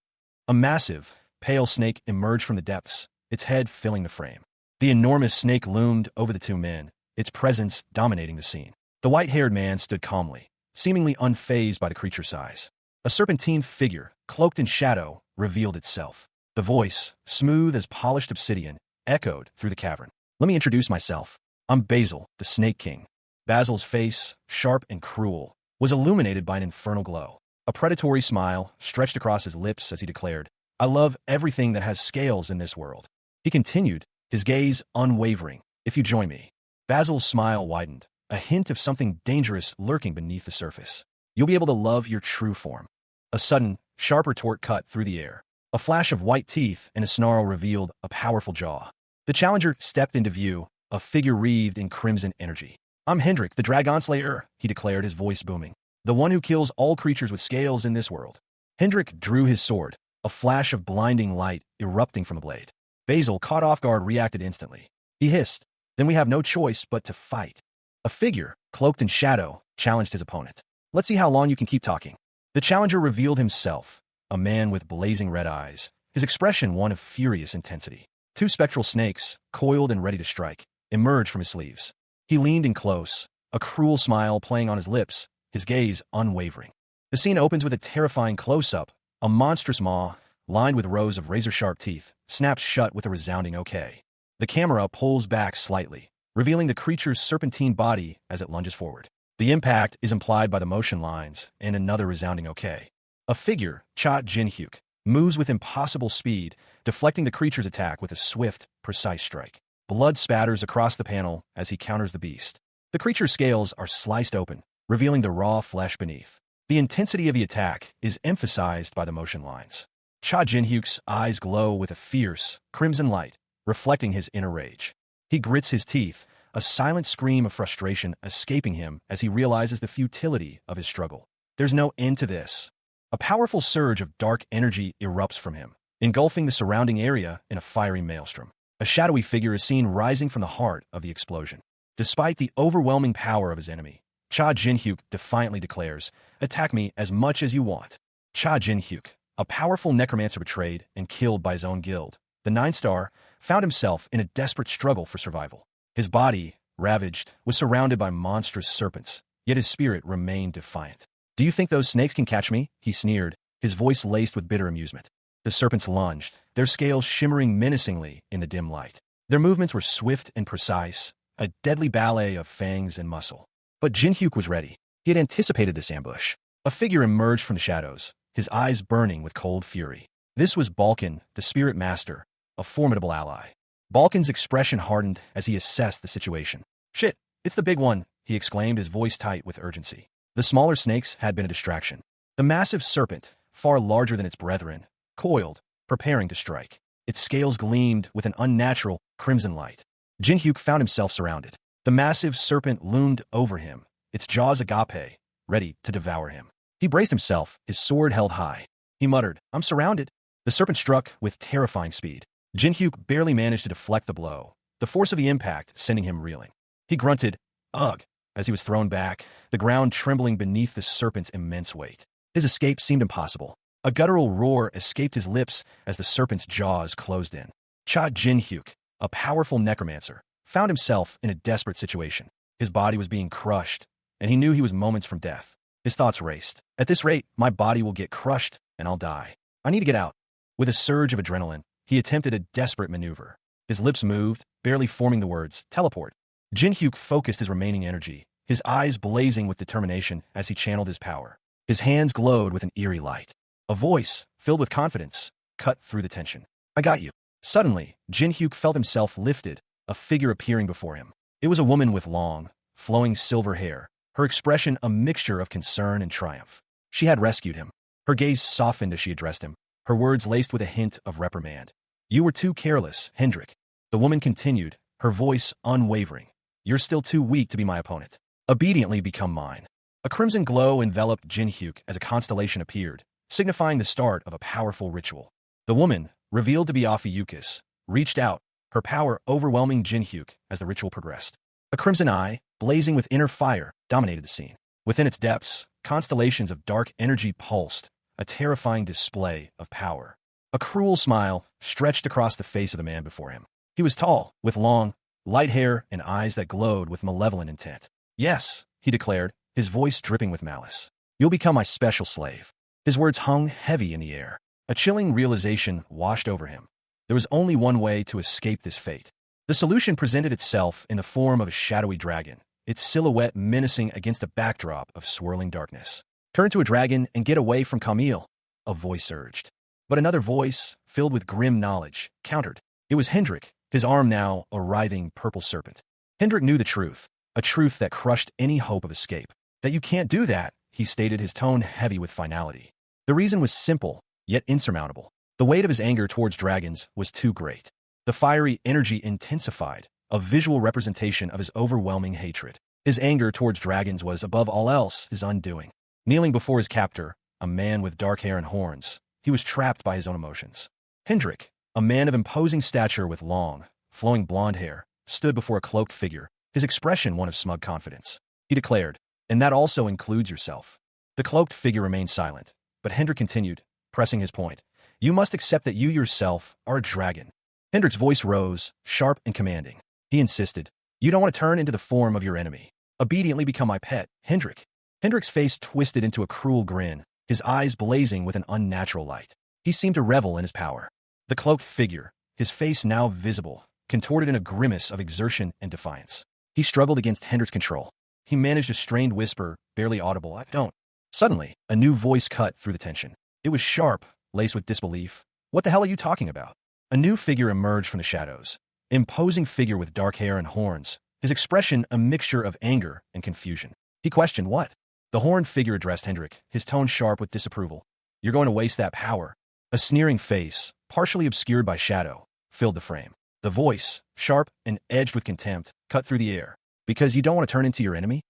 A: A massive, pale snake emerged from the depths, its head filling the frame. The enormous snake loomed over the two men, its presence dominating the scene. The white-haired man stood calmly, seemingly unfazed by the creature's size. A serpentine figure, cloaked in shadow, revealed itself. The voice, smooth as polished obsidian, echoed through the cavern. "Let me introduce myself. I'm Basil, the Snake King." Basil's face, sharp and cruel, was illuminated by an infernal glow. A predatory smile stretched across his lips as he declared, "I love everything that has scales in this world." He continued, his gaze unwavering. "If you join me." Basil's smile widened, a hint of something dangerous lurking beneath the surface. "You'll be able to love your true form." A sudden, sharp retort cut through the air. A flash of white teeth and a snarl revealed a powerful jaw. The challenger stepped into view, a figure wreathed in crimson energy. "I'm Hendrik, the Dragon Slayer," he declared, his voice booming. "The one who kills all creatures with scales in this world." Hendrik drew his sword, a flash of blinding light erupting from the blade. Basil, caught off guard, reacted instantly. He hissed, "Then we have no choice but to fight." A figure, cloaked in shadow, challenged his opponent. "Let's see how long you can keep talking." The challenger revealed himself, a man with blazing red eyes, his expression one of furious intensity. Two spectral snakes, coiled and ready to strike, emerged from his sleeves. He leaned in close, a cruel smile playing on his lips, his gaze unwavering. The scene opens with a terrifying close-up. A monstrous maw, lined with rows of razor-sharp teeth, snaps shut with a resounding okay. The camera pulls back slightly, revealing the creature's serpentine body as it lunges forward. The impact is implied by the motion lines and another resounding okay. A figure, Cha Jin-hyuk, moves with impossible speed, deflecting the creature's attack with a swift, precise strike. Blood spatters across the panel as he counters the beast. The creature's scales are sliced open, revealing the raw flesh beneath. The intensity of the attack is emphasized by the motion lines. Cha Jin-hyuk's eyes glow with a fierce, crimson light, reflecting his inner rage. He grits his teeth, a silent scream of frustration escaping him as he realizes the futility of his struggle. There's no end to this. A powerful surge of dark energy erupts from him, engulfing the surrounding area in a fiery maelstrom. A shadowy figure is seen rising from the heart of the explosion. Despite the overwhelming power of his enemy, Cha Jin-hyuk defiantly declares, "Attack me as much as you want." Cha Jin-hyuk, a powerful necromancer betrayed and killed by his own guild, the 9-star, found himself in a desperate struggle for survival. His body, ravaged, was surrounded by monstrous serpents, yet his spirit remained defiant. "Do you think those snakes can catch me?" he sneered, his voice laced with bitter amusement. The serpents lunged, their scales shimmering menacingly in the dim light. Their movements were swift and precise, a deadly ballet of fangs and muscle. But Jin-hyuk was ready. He had anticipated this ambush. A figure emerged from the shadows, his eyes burning with cold fury. This was Balkan, the spirit master, a formidable ally. Balkan's expression hardened as he assessed the situation. "Shit, it's the big one," he exclaimed, his voice tight with urgency. The smaller snakes had been a distraction. The massive serpent, far larger than its brethren, coiled, preparing to strike. Its scales gleamed with an unnatural, crimson light. Jin-hyuk found himself surrounded. The massive serpent loomed over him, its jaws agape, ready to devour him. He braced himself, his sword held high. He muttered, "I'm surrounded." The serpent struck with terrifying speed. Jin-hyuk barely managed to deflect the blow, the force of the impact sending him reeling. He grunted, "Ugh," as he was thrown back, the ground trembling beneath the serpent's immense weight. His escape seemed impossible. A guttural roar escaped his lips as the serpent's jaws closed in. Cha Jin-hyuk, a powerful necromancer, found himself in a desperate situation. His body was being crushed, and he knew he was moments from death. His thoughts raced. "At this rate, my body will get crushed, and I'll die. I need to get out." With a surge of adrenaline, he attempted a desperate maneuver. His lips moved, barely forming the words, "Teleport." Jin-hyuk focused his remaining energy, his eyes blazing with determination as he channeled his power. His hands glowed with an eerie light. A voice, filled with confidence, cut through the tension. "I got you." Suddenly, Jin-hyuk felt himself lifted, a figure appearing before him. It was a woman with long, flowing silver hair, her expression a mixture of concern and triumph. She had rescued him. Her gaze softened as she addressed him, her words laced with a hint of reprimand. "You were too careless, Hendrik." The woman continued, her voice unwavering. "You're still too weak to be my opponent. Obediently become mine." A crimson glow enveloped Jin-hyuk as a constellation appeared, signifying the start of a powerful ritual. The woman, revealed to be Ophiuchus, reached out, her power overwhelming Jin-hyuk as the ritual progressed. A crimson eye, blazing with inner fire, dominated the scene. Within its depths, constellations of dark energy pulsed, a terrifying display of power. A cruel smile stretched across the face of the man before him. He was tall, with long, light hair and eyes that glowed with malevolent intent. "Yes," he declared, his voice dripping with malice. "You'll become my special slave." His words hung heavy in the air. A chilling realization washed over him. There was only one way to escape this fate. The solution presented itself in the form of a shadowy dragon, its silhouette menacing against a backdrop of swirling darkness. "Turn to a dragon and get away from Camille," a voice urged. But another voice, filled with grim knowledge, countered. It was Hendrik, his arm now a writhing purple serpent. Hendrik knew the truth, a truth that crushed any hope of escape. "That you can't do that," he stated, his tone heavy with finality. The reason was simple, yet insurmountable. The weight of his anger towards dragons was too great. The fiery energy intensified, a visual representation of his overwhelming hatred. His anger towards dragons was, above all else, his undoing. Kneeling before his captor, a man with dark hair and horns, he was trapped by his own emotions. Hendrik, a man of imposing stature with long, flowing blonde hair, stood before a cloaked figure, his expression one of smug confidence. He declared, "And that also includes yourself." The cloaked figure remained silent, but Hendrik continued, pressing his point. "You must accept that you yourself are a dragon." Hendrik's voice rose, sharp and commanding. He insisted, "You don't want to turn into the form of your enemy. Obediently become my pet, Hendrik." Hendrik's face twisted into a cruel grin, his eyes blazing with an unnatural light. He seemed to revel in his power. The cloaked figure, his face now visible, contorted in a grimace of exertion and defiance. He struggled against Hendrik's control. He managed a strained whisper, barely audible, "I don't." Suddenly, a new voice cut through the tension. It was sharp, laced with disbelief. "What the hell are you talking about?" A new figure emerged from the shadows. Imposing figure with dark hair and horns, his expression a mixture of anger and confusion. He questioned what? The horned figure addressed Hendrik, his tone sharp with disapproval. "You're going to waste that power." A sneering face, partially obscured by shadow, filled the frame. The voice, sharp and edged with contempt, cut through the air. "Because you don't want to turn into your enemy?"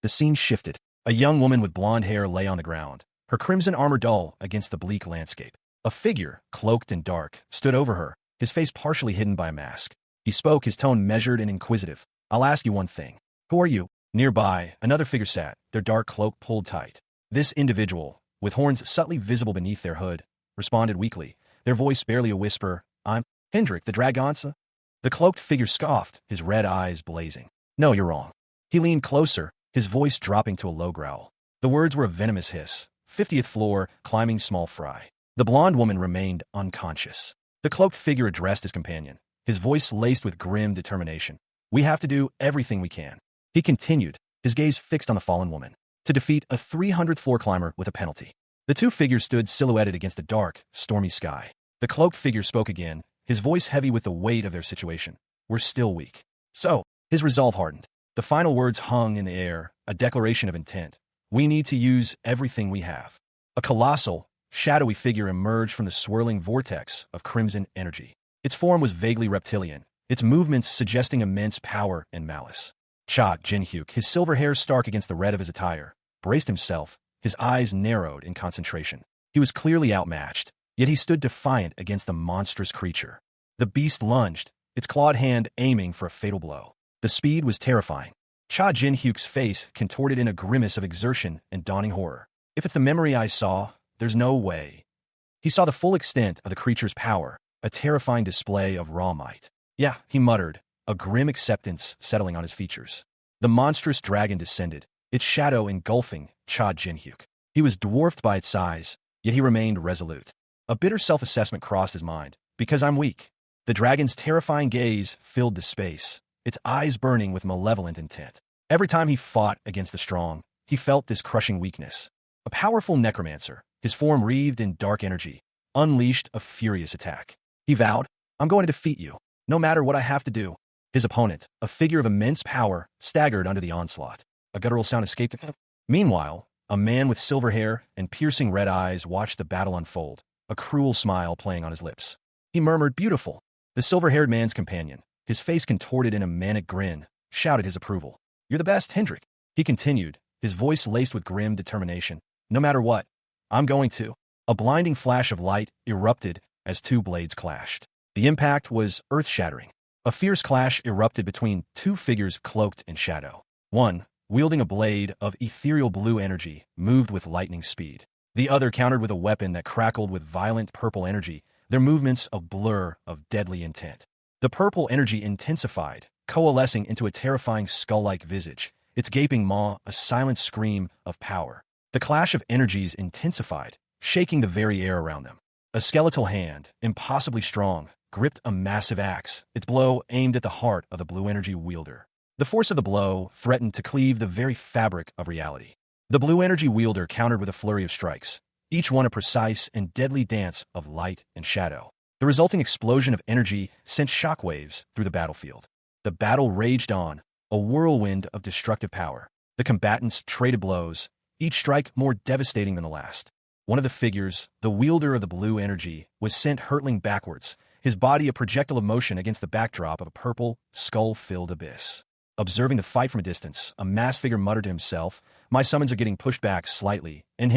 A: The scene shifted. A young woman with blonde hair lay on the ground, her crimson armor dull against the bleak landscape. A figure, cloaked and dark, stood over her, his face partially hidden by a mask. He spoke, his tone measured and inquisitive. "I'll ask you one thing. Who are you?" Nearby, another figure sat, their dark cloak pulled tight. This individual, with horns subtly visible beneath their hood, responded weakly, their voice barely a whisper, "I'm Hendrik, the Dragonza." The cloaked figure scoffed, his red eyes blazing. "No, you're wrong." He leaned closer, his voice dropping to a low growl. The words were a venomous hiss. 50th floor, climbing small fry. The blonde woman remained unconscious. The cloaked figure addressed his companion, his voice laced with grim determination. "We have to do everything we can." He continued, his gaze fixed on the fallen woman, "to defeat a 300th floor climber with a penalty." The two figures stood silhouetted against a dark, stormy sky. The cloaked figure spoke again, his voice heavy with the weight of their situation. "We're still weak." So, his resolve hardened. The final words hung in the air, a declaration of intent. "We need to use everything we have." A colossal, shadowy figure emerged from the swirling vortex of crimson energy. Its form was vaguely reptilian, its movements suggesting immense power and malice. Cha Jin-hyuk, his silver hair stark against the red of his attire, braced himself, his eyes narrowed in concentration. He was clearly outmatched, yet he stood defiant against the monstrous creature. The beast lunged, its clawed hand aiming for a fatal blow. The speed was terrifying. Cha Jin-hyuk's face contorted in a grimace of exertion and dawning horror. "If it's the memory I saw, there's no way." He saw the full extent of the creature's power, a terrifying display of raw might. "Yeah," he muttered, a grim acceptance settling on his features. The monstrous dragon descended, its shadow engulfing Cha Jin-hyuk. He was dwarfed by its size, yet he remained resolute. A bitter self-assessment crossed his mind. "Because I'm weak." The dragon's terrifying gaze filled the space, its eyes burning with malevolent intent. Every time he fought against the strong, he felt this crushing weakness. A powerful necromancer, his form wreathed in dark energy, unleashed a furious attack. He vowed, "I'm going to defeat you, no matter what I have to do." His opponent, a figure of immense power, staggered under the onslaught. A guttural sound escaped him. Meanwhile, a man with silver hair and piercing red eyes watched the battle unfold, a cruel smile playing on his lips. He murmured, "Beautiful." The silver-haired man's companion, his face contorted in a manic grin, shouted his approval. "You're the best, Hendrik." He continued, his voice laced with grim determination. "No matter what, I'm going to." A blinding flash of light erupted as two blades clashed. The impact was earth-shattering. A fierce clash erupted between two figures cloaked in shadow. One, wielding a blade of ethereal blue energy, moved with lightning speed. The other countered with a weapon that crackled with violent purple energy, their movements a blur of deadly intent. The purple energy intensified, coalescing into a terrifying skull-like visage, its gaping maw a silent scream of power. The clash of energies intensified, shaking the very air around them. A skeletal hand, impossibly strong, gripped a massive axe, its blow aimed at the heart of the blue energy wielder. The force of the blow threatened to cleave the very fabric of reality. The blue energy wielder countered with a flurry of strikes, each one a precise and deadly dance of light and shadow. The resulting explosion of energy sent shockwaves through the battlefield. The battle raged on, a whirlwind of destructive power. The combatants traded blows, each strike more devastating than the last. One of the figures, the wielder of the blue energy, was sent hurtling backwards, his body a projectile of motion against the backdrop of a purple, skull-filled abyss. Observing the fight from a distance, a masked figure muttered to himself, "My summons are getting pushed back slightly, and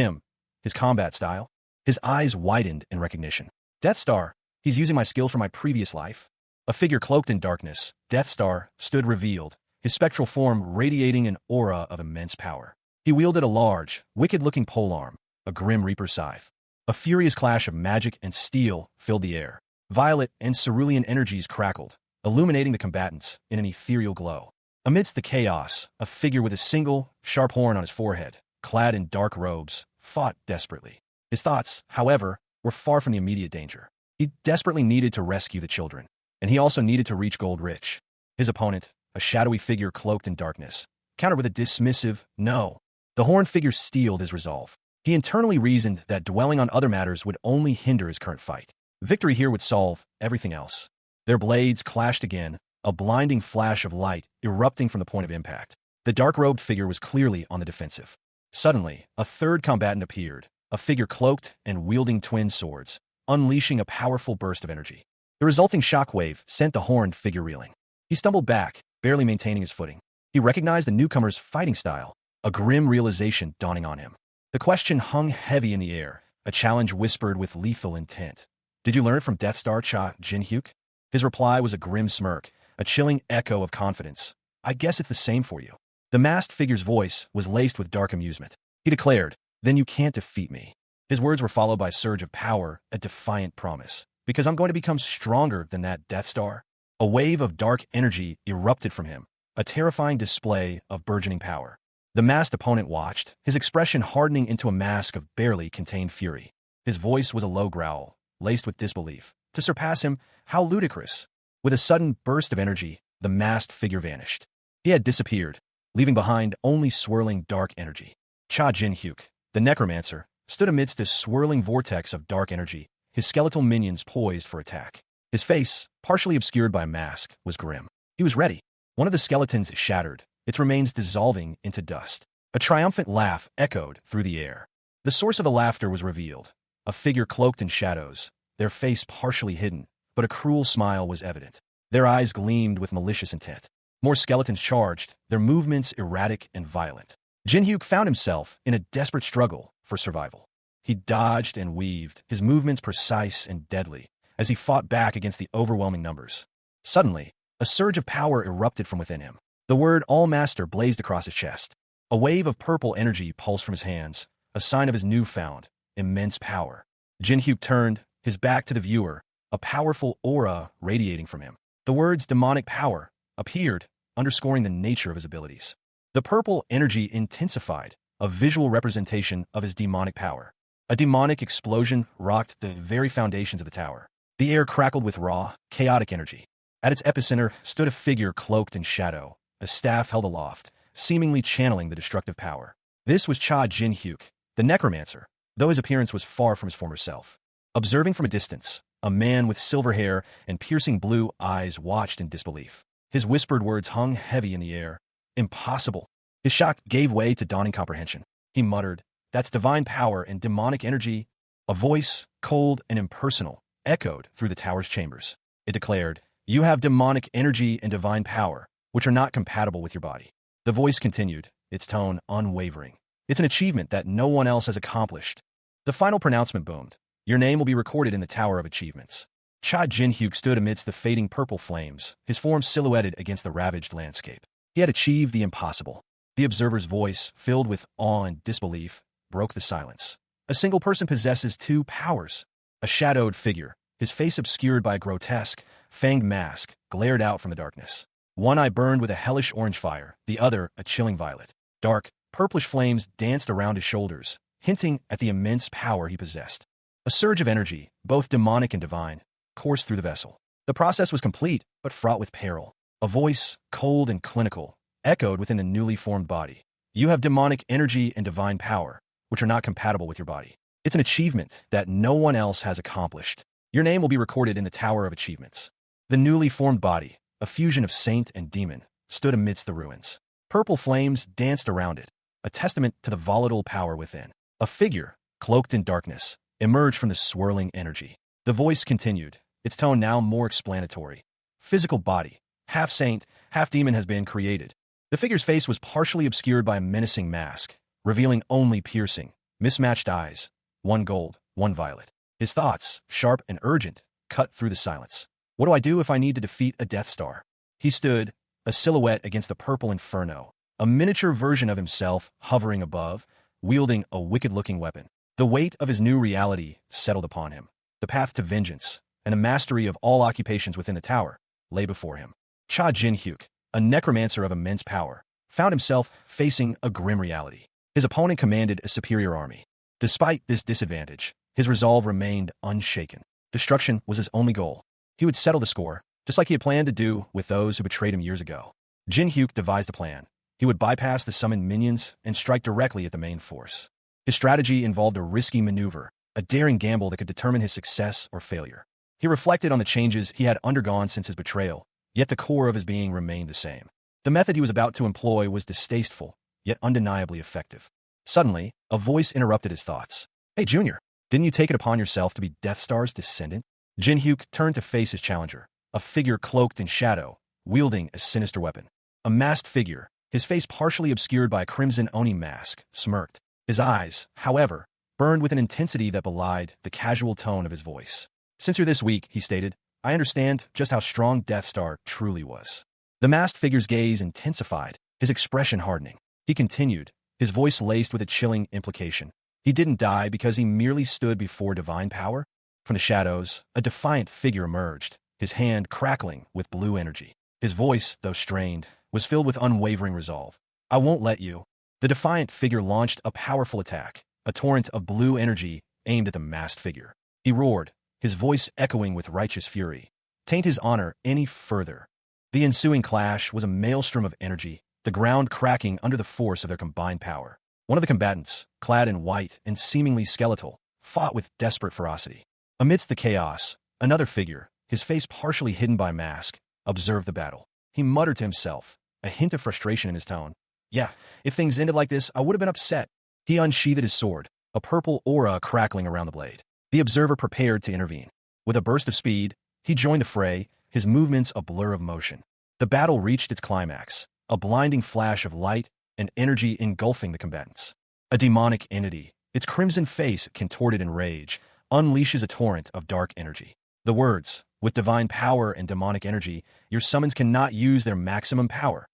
A: his combat style." His eyes widened in recognition. Death Star, he's using my skill from my previous life. A figure cloaked in darkness, Death Star, stood revealed, his spectral form radiating an aura of immense power. He wielded a large, wicked-looking polearm, a grim reaper scythe. A furious clash of magic and steel filled the air. Violet and cerulean energies crackled, illuminating the combatants in an ethereal glow. Amidst the chaos, a figure with a single, sharp horn on his forehead, clad in dark robes, fought desperately. His thoughts, however, were far from the immediate danger. He desperately needed to rescue the children, and he also needed to reach Gold Rich. His opponent, a shadowy figure cloaked in darkness, countered with a dismissive no. The horned figure steeled his resolve. He internally reasoned that dwelling on other matters would only hinder his current fight. Victory here would solve everything else. Their blades clashed again, a blinding flash of light erupting from the point of impact. The dark-robed figure was clearly on the defensive. Suddenly, a third combatant appeared, a figure cloaked and wielding twin swords, unleashing a powerful burst of energy. The resulting shockwave sent the horned figure reeling. He stumbled back, barely maintaining his footing. He recognized the newcomer's fighting style, a grim realization dawning on him. The question hung heavy in the air, a challenge whispered with lethal intent. Did you learn it from Death Star Cha Jin-hyuk? His reply was a grim smirk, a chilling echo of confidence. I guess it's the same for you. The masked figure's voice was laced with dark amusement. He declared, then you can't defeat me. His words were followed by a surge of power, a defiant promise. Because I'm going to become stronger than that Death Star. A wave of dark energy erupted from him, a terrifying display of burgeoning power. The masked opponent watched, his expression hardening into a mask of barely contained fury. His voice was a low growl, laced with disbelief. To surpass him, how ludicrous! With a sudden burst of energy, the masked figure vanished. He had disappeared, leaving behind only swirling dark energy. Cha Jin-hyuk, the necromancer, stood amidst a swirling vortex of dark energy, his skeletal minions poised for attack. His face, partially obscured by a mask, was grim. He was ready. One of the skeletons shattered, its remains dissolving into dust. A triumphant laugh echoed through the air. The source of the laughter was revealed. A figure cloaked in shadows, their face partially hidden, but a cruel smile was evident. Their eyes gleamed with malicious intent. More skeletons charged, their movements erratic and violent. Jin-hyuk found himself in a desperate struggle for survival. He dodged and weaved, his movements precise and deadly, as he fought back against the overwhelming numbers. Suddenly, a surge of power erupted from within him. The word All-Master blazed across his chest. A wave of purple energy pulsed from his hands, a sign of his newfound, immense power. Jin-hyuk turned, his back to the viewer, a powerful aura radiating from him. The words demonic power appeared, underscoring the nature of his abilities. The purple energy intensified, a visual representation of his demonic power. A demonic explosion rocked the very foundations of the tower. The air crackled with raw, chaotic energy. At its epicenter stood a figure cloaked in shadow, a staff held aloft, seemingly channeling the destructive power. This was Cha Jin-hyuk, the necromancer, though his appearance was far from his former self. Observing from a distance, a man with silver hair and piercing blue eyes watched in disbelief. His whispered words hung heavy in the air. Impossible. His shock gave way to dawning comprehension. He muttered, that's divine power and demonic energy. A voice, cold and impersonal, echoed through the tower's chambers. It declared, you have demonic energy and divine power, which are not compatible with your body. The voice continued, its tone unwavering. It's an achievement that no one else has accomplished. The final pronouncement boomed. Your name will be recorded in the Tower of Achievements. Cha Jin-hyuk stood amidst the fading purple flames, his form silhouetted against the ravaged landscape. He had achieved the impossible. The observer's voice, filled with awe and disbelief, broke the silence. A single person possesses two powers. A shadowed figure, his face obscured by a grotesque, fanged mask, glared out from the darkness. One eye burned with a hellish orange fire, the other a chilling violet. Dark, purplish flames danced around his shoulders, hinting at the immense power he possessed. A surge of energy, both demonic and divine, coursed through the vessel. The process was complete, but fraught with peril. A voice, cold and clinical, echoed within the newly formed body. You have demonic energy and divine power, which are not compatible with your body. It's an achievement that no one else has accomplished. Your name will be recorded in the Tower of Achievements. The newly formed body, a fusion of saint and demon, stood amidst the ruins. Purple flames danced around it, a testament to the volatile power within. A figure, cloaked in darkness, emerged from the swirling energy. The voice continued, its tone now more explanatory. Physical body, half saint, half demon has been created. The figure's face was partially obscured by a menacing mask, revealing only piercing, mismatched eyes, one gold, one violet. His thoughts, sharp and urgent, cut through the silence. What do I do if I need to defeat a Death Star? He stood, a silhouette against the purple inferno, a miniature version of himself hovering above, wielding a wicked-looking weapon. The weight of his new reality settled upon him. The path to vengeance, and a mastery of all occupations within the tower, lay before him. Cha Jin-hyuk, a necromancer of immense power, found himself facing a grim reality. His opponent commanded a superior army. Despite this disadvantage, his resolve remained unshaken. Destruction was his only goal. He would settle the score, just like he had planned to do with those who betrayed him years ago. Jin-hyuk devised a plan. He would bypass the summoned minions and strike directly at the main force. His strategy involved a risky maneuver, a daring gamble that could determine his success or failure. He reflected on the changes he had undergone since his betrayal, yet the core of his being remained the same. The method he was about to employ was distasteful, yet undeniably effective. Suddenly, a voice interrupted his thoughts. "Hey, Junior, didn't you take it upon yourself to be Death Star's descendant?" Jin-hyuk turned to face his challenger, a figure cloaked in shadow, wielding a sinister weapon. A masked figure, his face partially obscured by a crimson Oni mask, smirked. His eyes, however, burned with an intensity that belied the casual tone of his voice. "Since you're this weak," he stated, "I understand just how strong Death Star truly was." The masked figure's gaze intensified, his expression hardening. He continued, his voice laced with a chilling implication. "He didn't die because he merely stood before divine power?" From the shadows, a defiant figure emerged, his hand crackling with blue energy. His voice, though strained, was filled with unwavering resolve. "I won't let you." The defiant figure launched a powerful attack, a torrent of blue energy aimed at the masked figure. He roared, his voice echoing with righteous fury. "Taint his honor any further." The ensuing clash was a maelstrom of energy, the ground cracking under the force of their combined power. One of the combatants, clad in white and seemingly skeletal, fought with desperate ferocity. Amidst the chaos, another figure, his face partially hidden by a mask, observed the battle. He muttered to himself, a hint of frustration in his tone. "Yeah, if things ended like this, I would have been upset." He unsheathed his sword, a purple aura crackling around the blade. The observer prepared to intervene. With a burst of speed, he joined the fray, his movements a blur of motion. The battle reached its climax, a blinding flash of light and energy engulfing the combatants. A demonic entity, its crimson face contorted in rage, unleashes a torrent of dark energy. The words, "With divine power and demonic energy, your summons cannot use their maximum power,"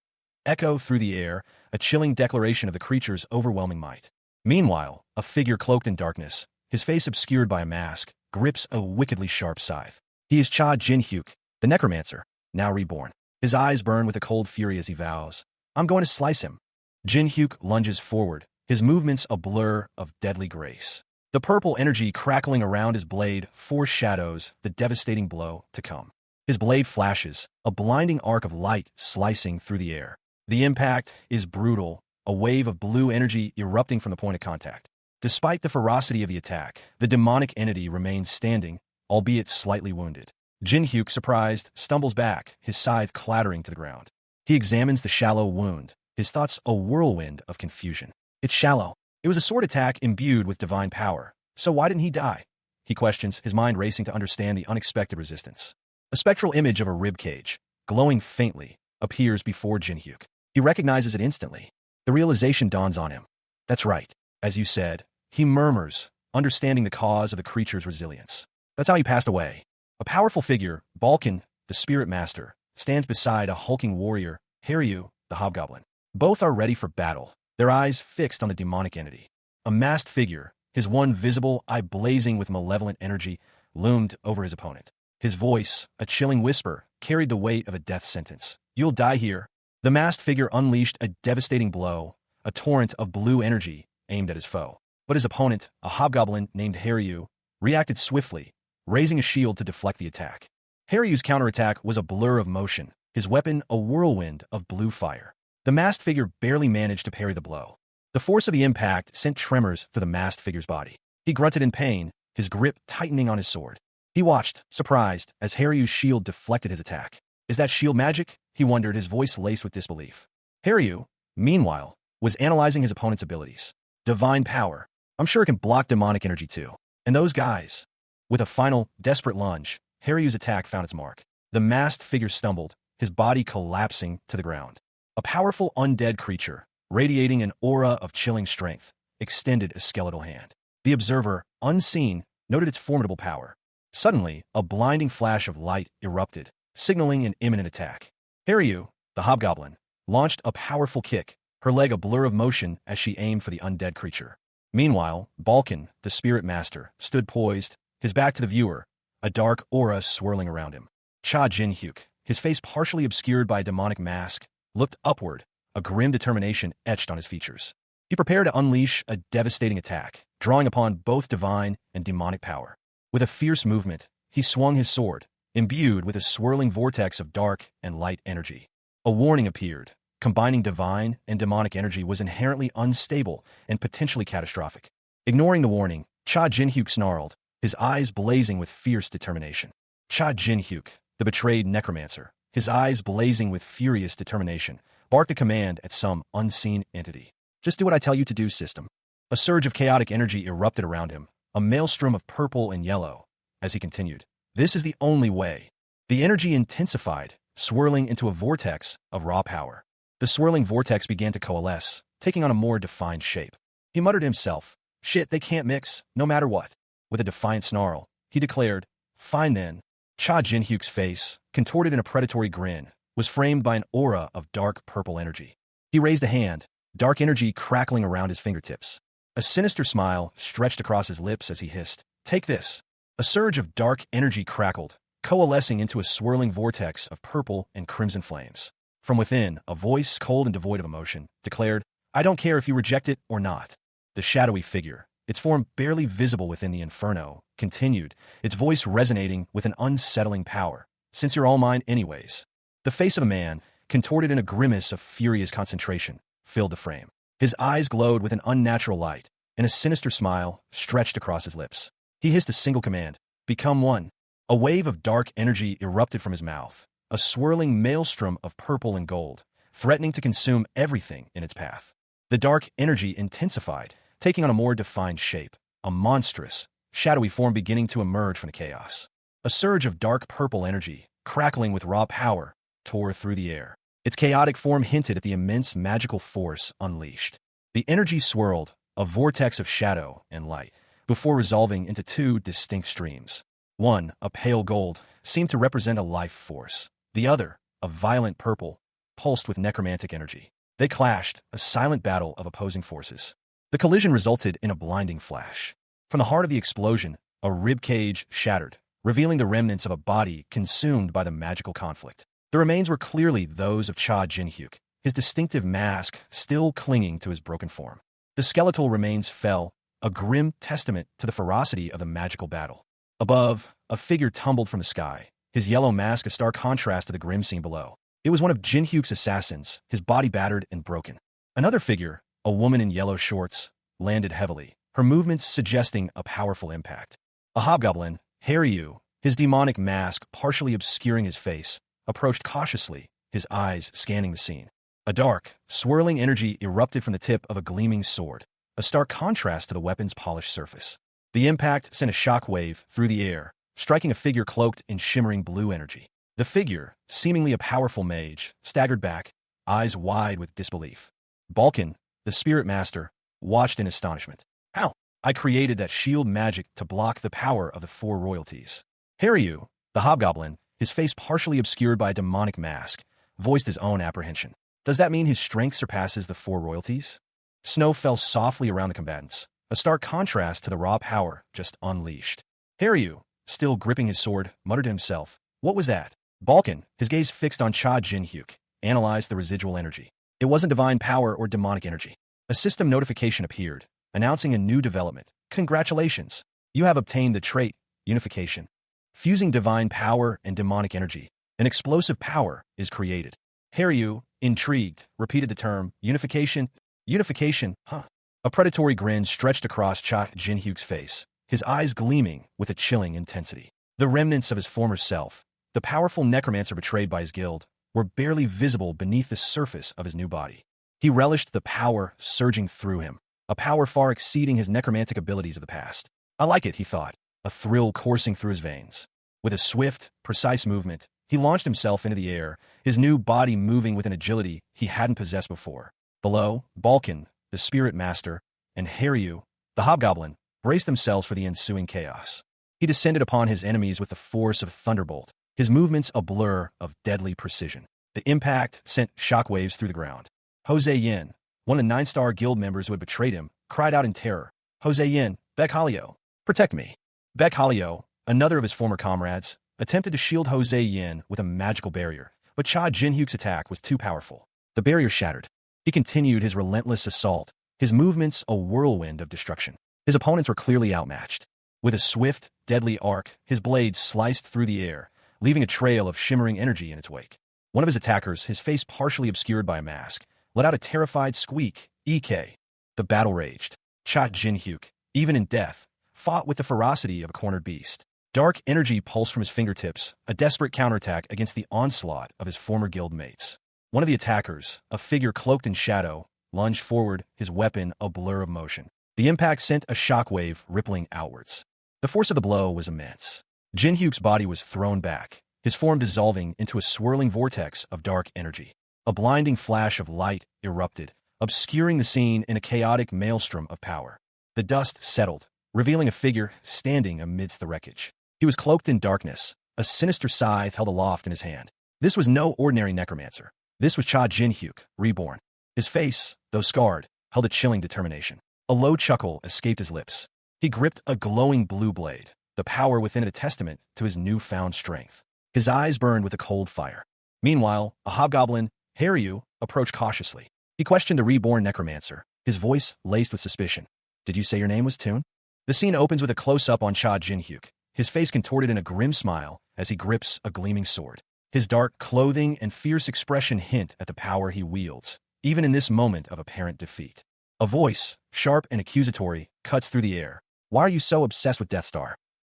A: echo through the air, a chilling declaration of the creature's overwhelming might. Meanwhile, a figure cloaked in darkness, his face obscured by a mask, grips a wickedly sharp scythe. He is Cha Jin-hyuk, the necromancer, now reborn. His eyes burn with a cold fury as he vows, "I'm going to slice him." Jin-hyuk lunges forward, his movements a blur of deadly grace. The purple energy crackling around his blade foreshadows the devastating blow to come. His blade flashes, a blinding arc of light slicing through the air. The impact is brutal, a wave of blue energy erupting from the point of contact. Despite the ferocity of the attack, the demonic entity remains standing, albeit slightly wounded. Jin-hyuk, surprised, stumbles back, his scythe clattering to the ground. He examines the shallow wound, his thoughts a whirlwind of confusion. It's shallow. It was a sword attack imbued with divine power. So why didn't he die? He questions, his mind racing to understand the unexpected resistance. A spectral image of a rib cage, glowing faintly, appears before Jin-hyuk. He recognizes it instantly. The realization dawns on him. That's right. As you said, he murmurs, understanding the cause of the creature's resilience. That's how he passed away. A powerful figure, Balkan, the spirit master, stands beside a hulking warrior, Haryu, the hobgoblin. Both are ready for battle, their eyes fixed on the demonic entity. A masked figure, his one visible eye blazing with malevolent energy, loomed over his opponent. His voice, a chilling whisper, carried the weight of a death sentence. "You'll die here." The masked figure unleashed a devastating blow, a torrent of blue energy aimed at his foe. But his opponent, a hobgoblin named Haryu, reacted swiftly, raising a shield to deflect the attack. Haryu's counterattack was a blur of motion, his weapon a whirlwind of blue fire. The masked figure barely managed to parry the blow. The force of the impact sent tremors through the masked figure's body. He grunted in pain, his grip tightening on his sword. He watched, surprised, as Haryu's shield deflected his attack. Is that shield magic? He wondered, his voice laced with disbelief. Haryu, meanwhile, was analyzing his opponent's abilities. Divine power. I'm sure it can block demonic energy too. And those guys. With a final, desperate lunge, Haryu's attack found its mark. The masked figure stumbled, his body collapsing to the ground. A powerful undead creature, radiating an aura of chilling strength, extended a skeletal hand. The observer, unseen, noted its formidable power. Suddenly, a blinding flash of light erupted, signaling an imminent attack. Haryu, the hobgoblin, launched a powerful kick, her leg a blur of motion as she aimed for the undead creature. Meanwhile, Balkan, the spirit master, stood poised, his back to the viewer, a dark aura swirling around him. Cha Jin-hyuk, his face partially obscured by a demonic mask, looked upward, a grim determination etched on his features. He prepared to unleash a devastating attack, drawing upon both divine and demonic power. With a fierce movement, he swung his sword, imbued with a swirling vortex of dark and light energy. A warning appeared. Combining divine and demonic energy was inherently unstable and potentially catastrophic. Ignoring the warning, Cha Jin-hyuk snarled, his eyes blazing with fierce determination. Cha Jin-hyuk, the betrayed necromancer, his eyes blazing with furious determination, barked a command at some unseen entity. "Just do what I tell you to do, system." A surge of chaotic energy erupted around him, a maelstrom of purple and yellow. As he continued, "This is the only way." The energy intensified, swirling into a vortex of raw power. The swirling vortex began to coalesce, taking on a more defined shape. He muttered to himself, "Shit, they can't mix, no matter what." With a defiant snarl, he declared, "Fine then." Cha Jin-hyuk's face, contorted in a predatory grin, was framed by an aura of dark purple energy. He raised a hand, dark energy crackling around his fingertips. A sinister smile stretched across his lips as he hissed, "Take this." A surge of dark energy crackled, coalescing into a swirling vortex of purple and crimson flames. From within, a voice cold and devoid of emotion, declared, "I don't care if you reject it or not." The shadowy figure, its form barely visible within the inferno, continued, its voice resonating with an unsettling power. "Since you're all mine anyways." The face of a man, contorted in a grimace of furious concentration, filled the frame. His eyes glowed with an unnatural light, and a sinister smile stretched across his lips. He hissed a single command, "Become one." A wave of dark energy erupted from his mouth, a swirling maelstrom of purple and gold, threatening to consume everything in its path. The dark energy intensified, taking on a more defined shape, a monstrous, shadowy form beginning to emerge from the chaos. A surge of dark purple energy, crackling with raw power, tore through the air. Its chaotic form hinted at the immense magical force unleashed. The energy swirled, a vortex of shadow and light, before resolving into two distinct streams. One, a pale gold, seemed to represent a life force. The other, a violent purple, pulsed with necromantic energy. They clashed, a silent battle of opposing forces. The collision resulted in a blinding flash. From the heart of the explosion, a rib cage shattered, revealing the remnants of a body consumed by the magical conflict. The remains were clearly those of Cha Jin-hyuk, his distinctive mask still clinging to his broken form. The skeletal remains fell, a grim testament to the ferocity of the magical battle. Above, a figure tumbled from the sky, his yellow mask a stark contrast to the grim scene below. It was one of Jin-hyuk's assassins, his body battered and broken. Another figure, a woman in yellow shorts, landed heavily, her movements suggesting a powerful impact. A hobgoblin, Haryu, his demonic mask partially obscuring his face, approached cautiously, his eyes scanning the scene. A dark, swirling energy erupted from the tip of a gleaming sword, a stark contrast to the weapon's polished surface. The impact sent a shockwave through the air, striking a figure cloaked in shimmering blue energy. The figure, seemingly a powerful mage, staggered back, eyes wide with disbelief. Balkan, the spirit master, watched in astonishment. "How? I created that shield magic to block the power of the four royalties." Haryu, the hobgoblin, his face partially obscured by a demonic mask, voiced his own apprehension. "Does that mean his strength surpasses the four royalties?" Snow fell softly around the combatants, a stark contrast to the raw power just unleashed. Haryu, still gripping his sword, muttered to himself, "What was that?" Balkan, his gaze fixed on Cha Jin-hyuk, analyzed the residual energy. It wasn't divine power or demonic energy. A system notification appeared, announcing a new development. "Congratulations! You have obtained the trait, Unification. Fusing divine power and demonic energy, an explosive power is created." Haryu, intrigued, repeated the term, "Unification? Unification, huh?" A predatory grin stretched across Cha Jin-hyuk's face, his eyes gleaming with a chilling intensity. The remnants of his former self, the powerful necromancer betrayed by his guild, were barely visible beneath the surface of his new body. He relished the power surging through him, a power far exceeding his necromantic abilities of the past. "I like it," he thought, a thrill coursing through his veins. With a swift, precise movement, he launched himself into the air, his new body moving with an agility he hadn't possessed before. Below, Balkan, the spirit master, and Haryu, the hobgoblin, braced themselves for the ensuing chaos. He descended upon his enemies with the force of a thunderbolt, his movements a blur of deadly precision. The impact sent shockwaves through the ground. Jose Yin, one of the 9-star guild members who had betrayed him, cried out in terror. Jose Yin, Beck Halio, protect me. Beck Halio, another of his former comrades, attempted to shield Jose Yin with a magical barrier, but Cha Jinhyuk's attack was too powerful. The barrier shattered. He continued his relentless assault, his movements a whirlwind of destruction. His opponents were clearly outmatched. With a swift, deadly arc, his blade sliced through the air, leaving a trail of shimmering energy in its wake. One of his attackers, his face partially obscured by a mask, let out a terrified squeak, EK. The battle raged. Cha Jinhyuk, even in death, fought with the ferocity of a cornered beast. Dark energy pulsed from his fingertips, a desperate counterattack against the onslaught of his former guild mates. One of the attackers, a figure cloaked in shadow, lunged forward, his weapon a blur of motion. The impact sent a shockwave rippling outwards. The force of the blow was immense. Jinhyuk's body was thrown back, his form dissolving into a swirling vortex of dark energy. A blinding flash of light erupted, obscuring the scene in a chaotic maelstrom of power. The dust settled, revealing a figure standing amidst the wreckage. He was cloaked in darkness, a sinister scythe held aloft in his hand. This was no ordinary necromancer. This was Cha Jinhyuk, reborn. His face, though scarred, held a chilling determination. A low chuckle escaped his lips. He gripped a glowing blue blade, the power within it a testament to his newfound strength. His eyes burned with a cold fire. Meanwhile, a hobgoblin, Haryu, approached cautiously. He questioned the reborn necromancer, his voice laced with suspicion. Did you say your name was Toon? The scene opens with a close-up on Cha Jinhyuk, his face contorted in a grim smile as he grips a gleaming sword. His dark clothing and fierce expression hint at the power he wields, even in this moment of apparent defeat. A voice, sharp and accusatory, cuts through the air. Why are you so obsessed with Death Star?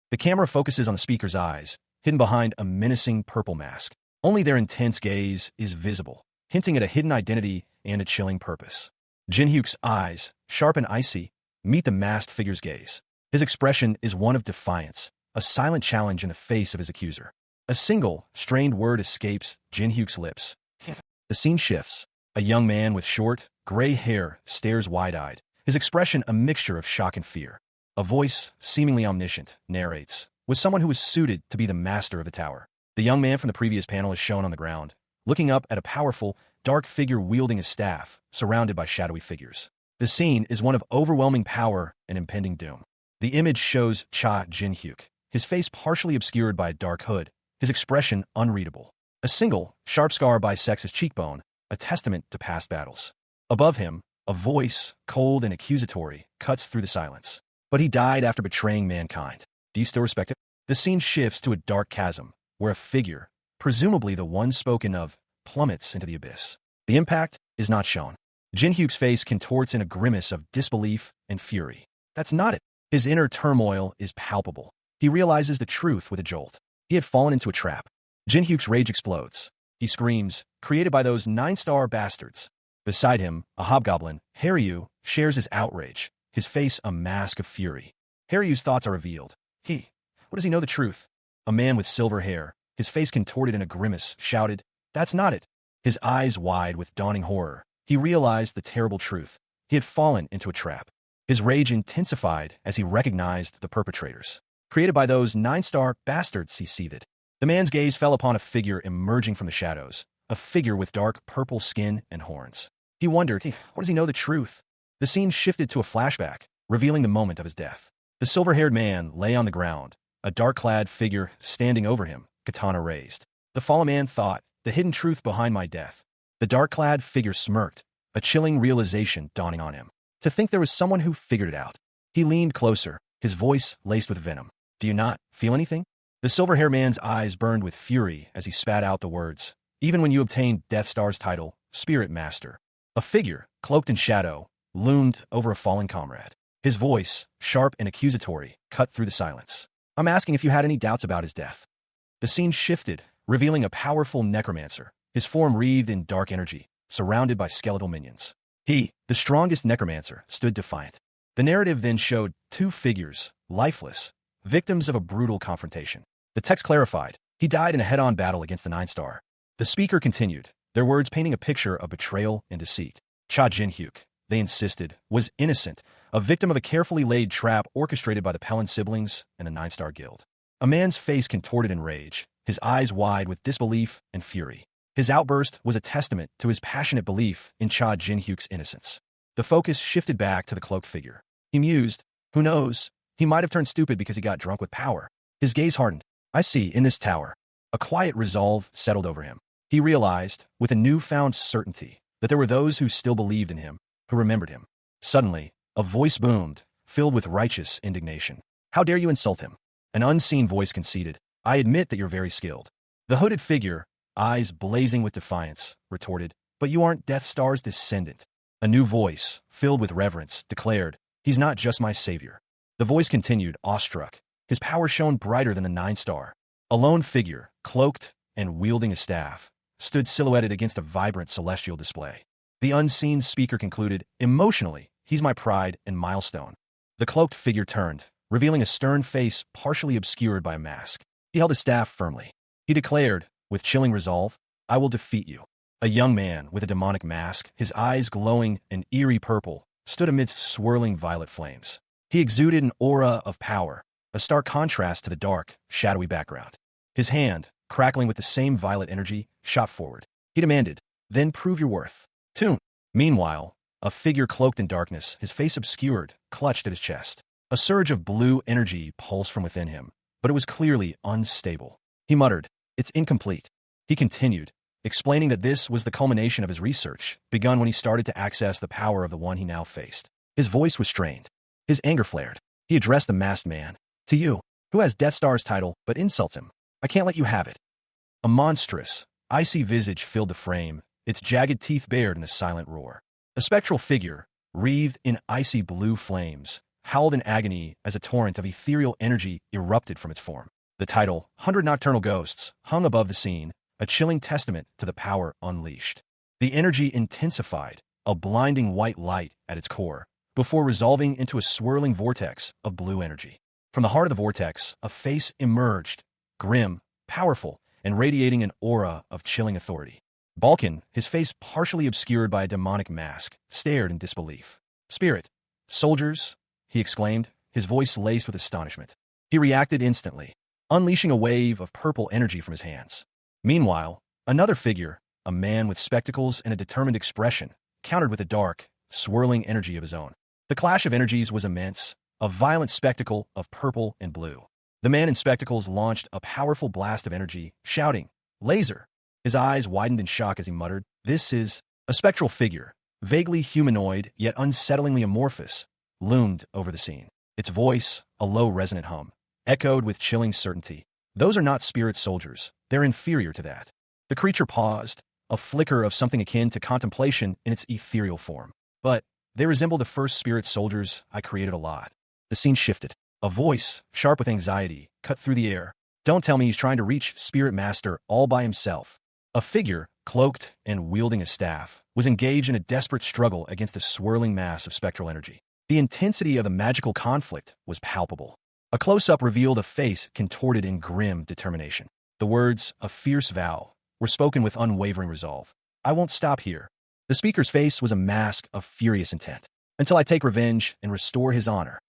A: The camera focuses on the speaker's eyes, hidden behind a menacing purple mask. Only their intense gaze is visible, hinting at a hidden identity and a chilling purpose. Jinhyuk's eyes, sharp and icy, meet the masked figure's gaze. His expression is one of defiance, a silent challenge in the face of his accuser. A single, strained word escapes Jinhyuk's lips. The scene shifts. A young man with short, gray hair stares wide-eyed, his expression a mixture of shock and fear. A voice, seemingly omniscient, narrates, was someone who was suited to be the master of the tower. The young man from the previous panel is shown on the ground, looking up at a powerful, dark figure wielding a staff, surrounded by shadowy figures. The scene is one of overwhelming power and impending doom. The image shows Cha Jinhyuk, his face partially obscured by a dark hood, his expression unreadable. A single, sharp scar bisects his cheekbone, a testament to past battles. Above him, a voice, cold and accusatory, cuts through the silence. But he died after betraying mankind. Do you still respect him? The scene shifts to a dark chasm, where a figure, presumably the one spoken of, plummets into the abyss. The impact is not shown. Jinhyuk's face contorts in a grimace of disbelief and fury. That's not it. His inner turmoil is palpable. He realizes the truth with a jolt. He had fallen into a trap. Jinhyuk's rage explodes. He screams, created by those 9-star bastards. Beside him, a hobgoblin, Haryu, shares his outrage, his face a mask of fury. Haryu's thoughts are revealed. What does he know the truth? A man with silver hair, his face contorted in a grimace, shouted, "That's not it." His eyes wide with dawning horror, he realized the terrible truth. He had fallen into a trap. His rage intensified as he recognized the perpetrators. Created by those 9-star bastards, he seethed. The man's gaze fell upon a figure emerging from the shadows, a figure with dark purple skin and horns. He wondered, what does he know the truth? The scene shifted to a flashback, revealing the moment of his death. The silver-haired man lay on the ground, a dark-clad figure standing over him, katana raised. The fallen man thought, the hidden truth behind my death. The dark-clad figure smirked, a chilling realization dawning on him. To think there was someone who figured it out. He leaned closer, his voice laced with venom. Do you not feel anything? The silver-haired man's eyes burned with fury as he spat out the words. Even when you obtained Death Star's title, Spirit Master. A figure, cloaked in shadow, loomed over a fallen comrade. His voice, sharp and accusatory, cut through the silence. I'm asking if you had any doubts about his death. The scene shifted, revealing a powerful necromancer, his form wreathed in dark energy, surrounded by skeletal minions. He, the strongest necromancer, stood defiant. The narrative then showed two figures, lifeless, victims of a brutal confrontation. The text clarified, he died in a head-on battle against the 9-star. The speaker continued, their words painting a picture of betrayal and deceit. Cha Jinhyuk, they insisted, was innocent, a victim of a carefully laid trap orchestrated by the Pelin siblings and the Nine-Star Guild. A man's face contorted in rage, his eyes wide with disbelief and fury. His outburst was a testament to his passionate belief in Cha Jin-hyuk's innocence. The focus shifted back to the cloaked figure. He mused, who knows, he might have turned stupid because he got drunk with power. His gaze hardened. I see, in this tower. A quiet resolve settled over him. He realized, with a newfound certainty, that there were those who still believed in him, who remembered him. Suddenly, a voice boomed, filled with righteous indignation. How dare you insult him? An unseen voice conceded. I admit that you're very skilled. The hooded figure, eyes blazing with defiance, retorted, but you aren't Death Star's descendant. A new voice, filled with reverence, declared, he's not just my savior. The voice continued, awestruck. His power shone brighter than the Nine-Star. A lone figure, cloaked and wielding a staff, stood silhouetted against a vibrant celestial display. The unseen speaker concluded, emotionally, he's my pride and milestone. The cloaked figure turned, revealing a stern face partially obscured by a mask. He held his staff firmly. He declared, with chilling resolve, I will defeat you. A young man with a demonic mask, his eyes glowing an eerie purple, stood amidst swirling violet flames. He exuded an aura of power, a stark contrast to the dark, shadowy background. His hand, crackling with the same violet energy, shot forward. He demanded, then prove your worth. Tune. Meanwhile, a figure cloaked in darkness, his face obscured, clutched at his chest. A surge of blue energy pulsed from within him, but it was clearly unstable. He muttered, it's incomplete. He continued, explaining that this was the culmination of his research, begun when he started to access the power of the one he now faced. His voice was strained. His anger flared. He addressed the masked man. To you, who has Death Star's title but insults him, I can't let you have it. A monstrous, icy visage filled the frame, its jagged teeth bared in a silent roar. A spectral figure, wreathed in icy blue flames, howled in agony as a torrent of ethereal energy erupted from its form. The title, 100 Nocturnal Ghosts, hung above the scene, a chilling testament to the power unleashed. The energy intensified, a blinding white light at its core, before resolving into a swirling vortex of blue energy. From the heart of the vortex, a face emerged, grim, powerful, and radiating an aura of chilling authority. Balkan, his face partially obscured by a demonic mask, stared in disbelief. Spirit, soldiers, he exclaimed, his voice laced with astonishment. He reacted instantly, unleashing a wave of purple energy from his hands. Meanwhile, another figure, a man with spectacles and a determined expression, countered with a dark, swirling energy of his own. The clash of energies was immense, a violent spectacle of purple and blue. The man in spectacles launched a powerful blast of energy, shouting, Laser! His eyes widened in shock as he muttered, This is a spectral figure, vaguely humanoid yet unsettlingly amorphous, loomed over the scene. Its voice, a low resonant hum, echoed with chilling certainty. Those are not spirit soldiers. They're inferior to that. The creature paused, a flicker of something akin to contemplation in its ethereal form. But they resemble the first spirit soldiers I created a lot. The scene shifted. A voice, sharp with anxiety, cut through the air. Don't tell me he's trying to reach Spirit Master all by himself. A figure, cloaked and wielding a staff, was engaged in a desperate struggle against a swirling mass of spectral energy. The intensity of the magical conflict was palpable. A close-up revealed a face contorted in grim determination. The words, a fierce vow, were spoken with unwavering resolve. I won't stop here. The speaker's face was a mask of furious intent. Until I take revenge and restore his honor.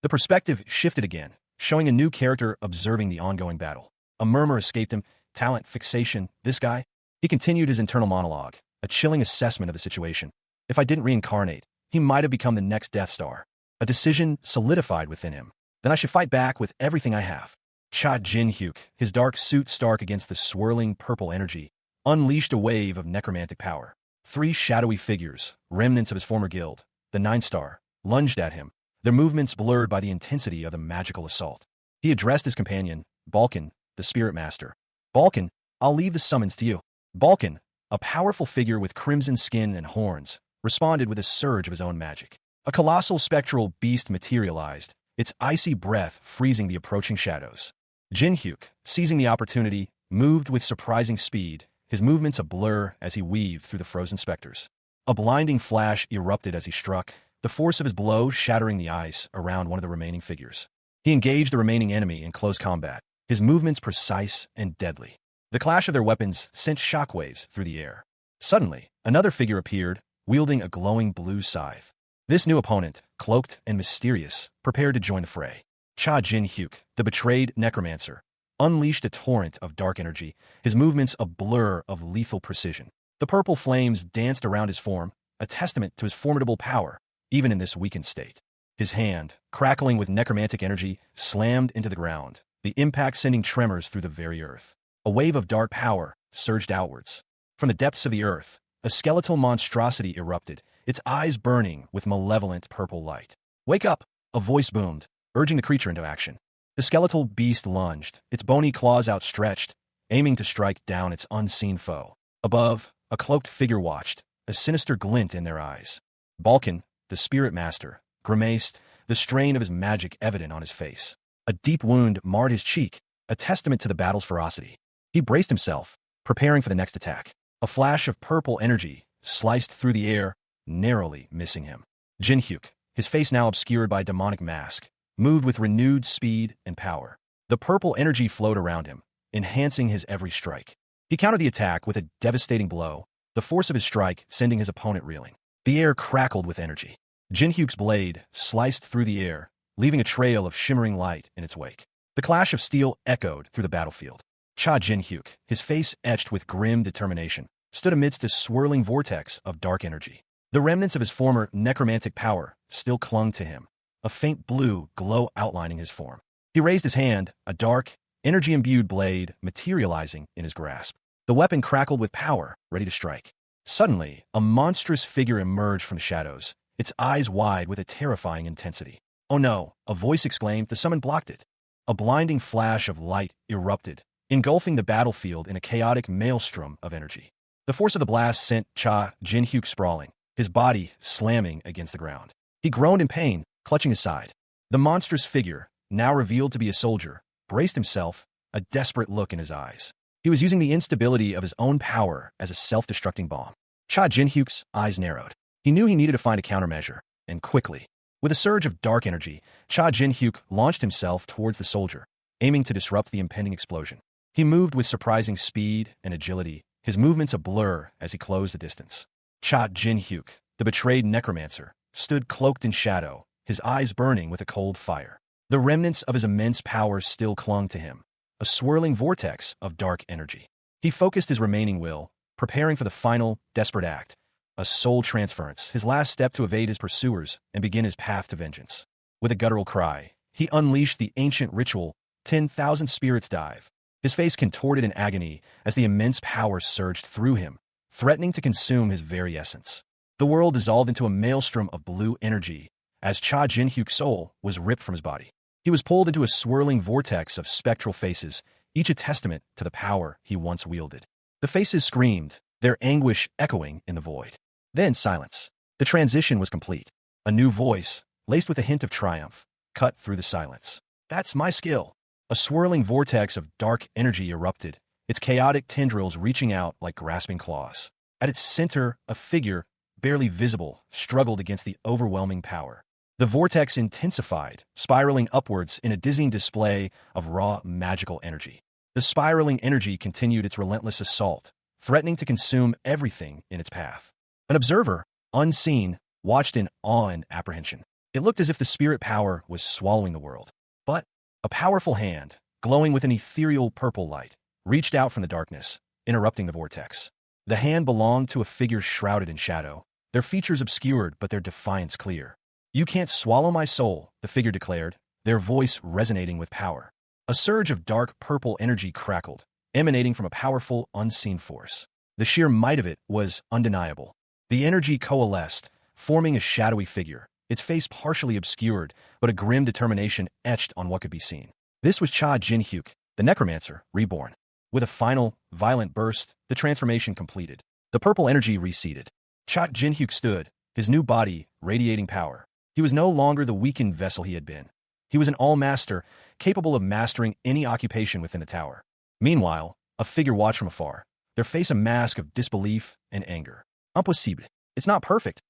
A: The perspective shifted again, showing a new character observing the ongoing battle. A murmur escaped him. Talent, fixation, this guy? He continued his internal monologue, a chilling assessment of the situation. If I didn't reincarnate, he might have become the next Death Star. A decision solidified within him. Then I should fight back with everything I have. Cha Jin-hyuk, his dark suit stark against the swirling purple energy, unleashed a wave of necromantic power. 3 shadowy figures, remnants of his former guild, the Nine-Star, lunged at him, their movements blurred by the intensity of the magical assault. He addressed his companion, Balkan, the Spirit Master. Balkan, I'll leave the summons to you. Balkan, a powerful figure with crimson skin and horns, responded with a surge of his own magic. A colossal spectral beast materialized, its icy breath freezing the approaching shadows. Jin-hyuk, seizing the opportunity, moved with surprising speed, his movements a blur as he weaved through the frozen specters. A blinding flash erupted as he struck, the force of his blow shattering the ice around one of the remaining figures. He engaged the remaining enemy in close combat, his movements precise and deadly. The clash of their weapons sent shockwaves through the air. Suddenly, another figure appeared, wielding a glowing blue scythe. This new opponent, cloaked and mysterious, prepared to join the fray. Cha Jin-hyuk, the betrayed necromancer, unleashed a torrent of dark energy, his movements a blur of lethal precision. The purple flames danced around his form, a testament to his formidable power, even in this weakened state. His hand, crackling with necromantic energy, slammed into the ground, the impact sending tremors through the very earth. A wave of dark power surged outwards. From the depths of the earth, a skeletal monstrosity erupted, its eyes burning with malevolent purple light. "Wake up!" a voice boomed, urging the creature into action. The skeletal beast lunged, its bony claws outstretched, aiming to strike down its unseen foe. Above, a cloaked figure watched, a sinister glint in their eyes. Balkan, the spirit master, grimaced, the strain of his magic evident on his face. A deep wound marred his cheek, a testament to the battle's ferocity. He braced himself, preparing for the next attack. A flash of purple energy sliced through the air, narrowly missing him. Jin-hyuk, his face now obscured by a demonic mask, moved with renewed speed and power. The purple energy flowed around him, enhancing his every strike. He countered the attack with a devastating blow, the force of his strike sending his opponent reeling. The air crackled with energy. Jin-hyuk's blade sliced through the air, leaving a trail of shimmering light in its wake. The clash of steel echoed through the battlefield. Cha Jin-hyuk, his face etched with grim determination, stood amidst a swirling vortex of dark energy. The remnants of his former necromantic power still clung to him, a faint blue glow outlining his form. He raised his hand, a dark, energy-imbued blade materializing in his grasp. The weapon crackled with power, ready to strike. Suddenly, a monstrous figure emerged from the shadows, its eyes wide with a terrifying intensity. "Oh no!" a voice exclaimed. The summon blocked it. A blinding flash of light erupted, engulfing the battlefield in a chaotic maelstrom of energy. The force of the blast sent Cha Jin-hyuk sprawling, his body slamming against the ground. He groaned in pain, clutching his side. The monstrous figure, now revealed to be a soldier, braced himself, a desperate look in his eyes. He was using the instability of his own power as a self-destructing bomb. Cha Jin-hyuk's eyes narrowed. He knew he needed to find a countermeasure, and quickly. With a surge of dark energy, Cha Jin-hyuk launched himself towards the soldier, aiming to disrupt the impending explosion. He moved with surprising speed and agility, his movements a blur as he closed the distance. Cha Jin-hyuk, the betrayed necromancer, stood cloaked in shadow, his eyes burning with a cold fire. The remnants of his immense power still clung to him, a swirling vortex of dark energy. He focused his remaining will, preparing for the final, desperate act, a soul transference, his last step to evade his pursuers and begin his path to vengeance. With a guttural cry, he unleashed the ancient ritual, 10,000 Spirits Dive. His face contorted in agony as the immense power surged through him, threatening to consume his very essence. The world dissolved into a maelstrom of blue energy as Cha Jin-hyuk's soul was ripped from his body. He was pulled into a swirling vortex of spectral faces, each a testament to the power he once wielded. The faces screamed, their anguish echoing in the void. Then silence. The transition was complete. A new voice, laced with a hint of triumph, cut through the silence. "That's my skill." A swirling vortex of dark energy erupted, its chaotic tendrils reaching out like grasping claws. At its center, a figure, barely visible, struggled against the overwhelming power. The vortex intensified, spiraling upwards in a dizzying display of raw magical energy. The spiraling energy continued its relentless assault, threatening to consume everything in its path. An observer, unseen, watched in awe and apprehension. It looked as if the spirit power was swallowing the world. But a powerful hand, glowing with an ethereal purple light, reached out from the darkness, interrupting the vortex. The hand belonged to a figure shrouded in shadow, their features obscured but their defiance clear. "You can't swallow my soul," the figure declared, their voice resonating with power. A surge of dark purple energy crackled, emanating from a powerful, unseen force. The sheer might of it was undeniable. The energy coalesced, forming a shadowy figure, its face partially obscured, but a grim determination etched on what could be seen. This was Cha Jin-hyuk, the necromancer, reborn. With a final, violent burst, the transformation completed. The purple energy receded. Cha Jin-hyuk stood, his new body radiating power. He was no longer the weakened vessel he had been. He was an all-master, capable of mastering any occupation within the tower. Meanwhile, a figure watched from afar, their face a mask of disbelief and anger. "Impossible. It's not perfect."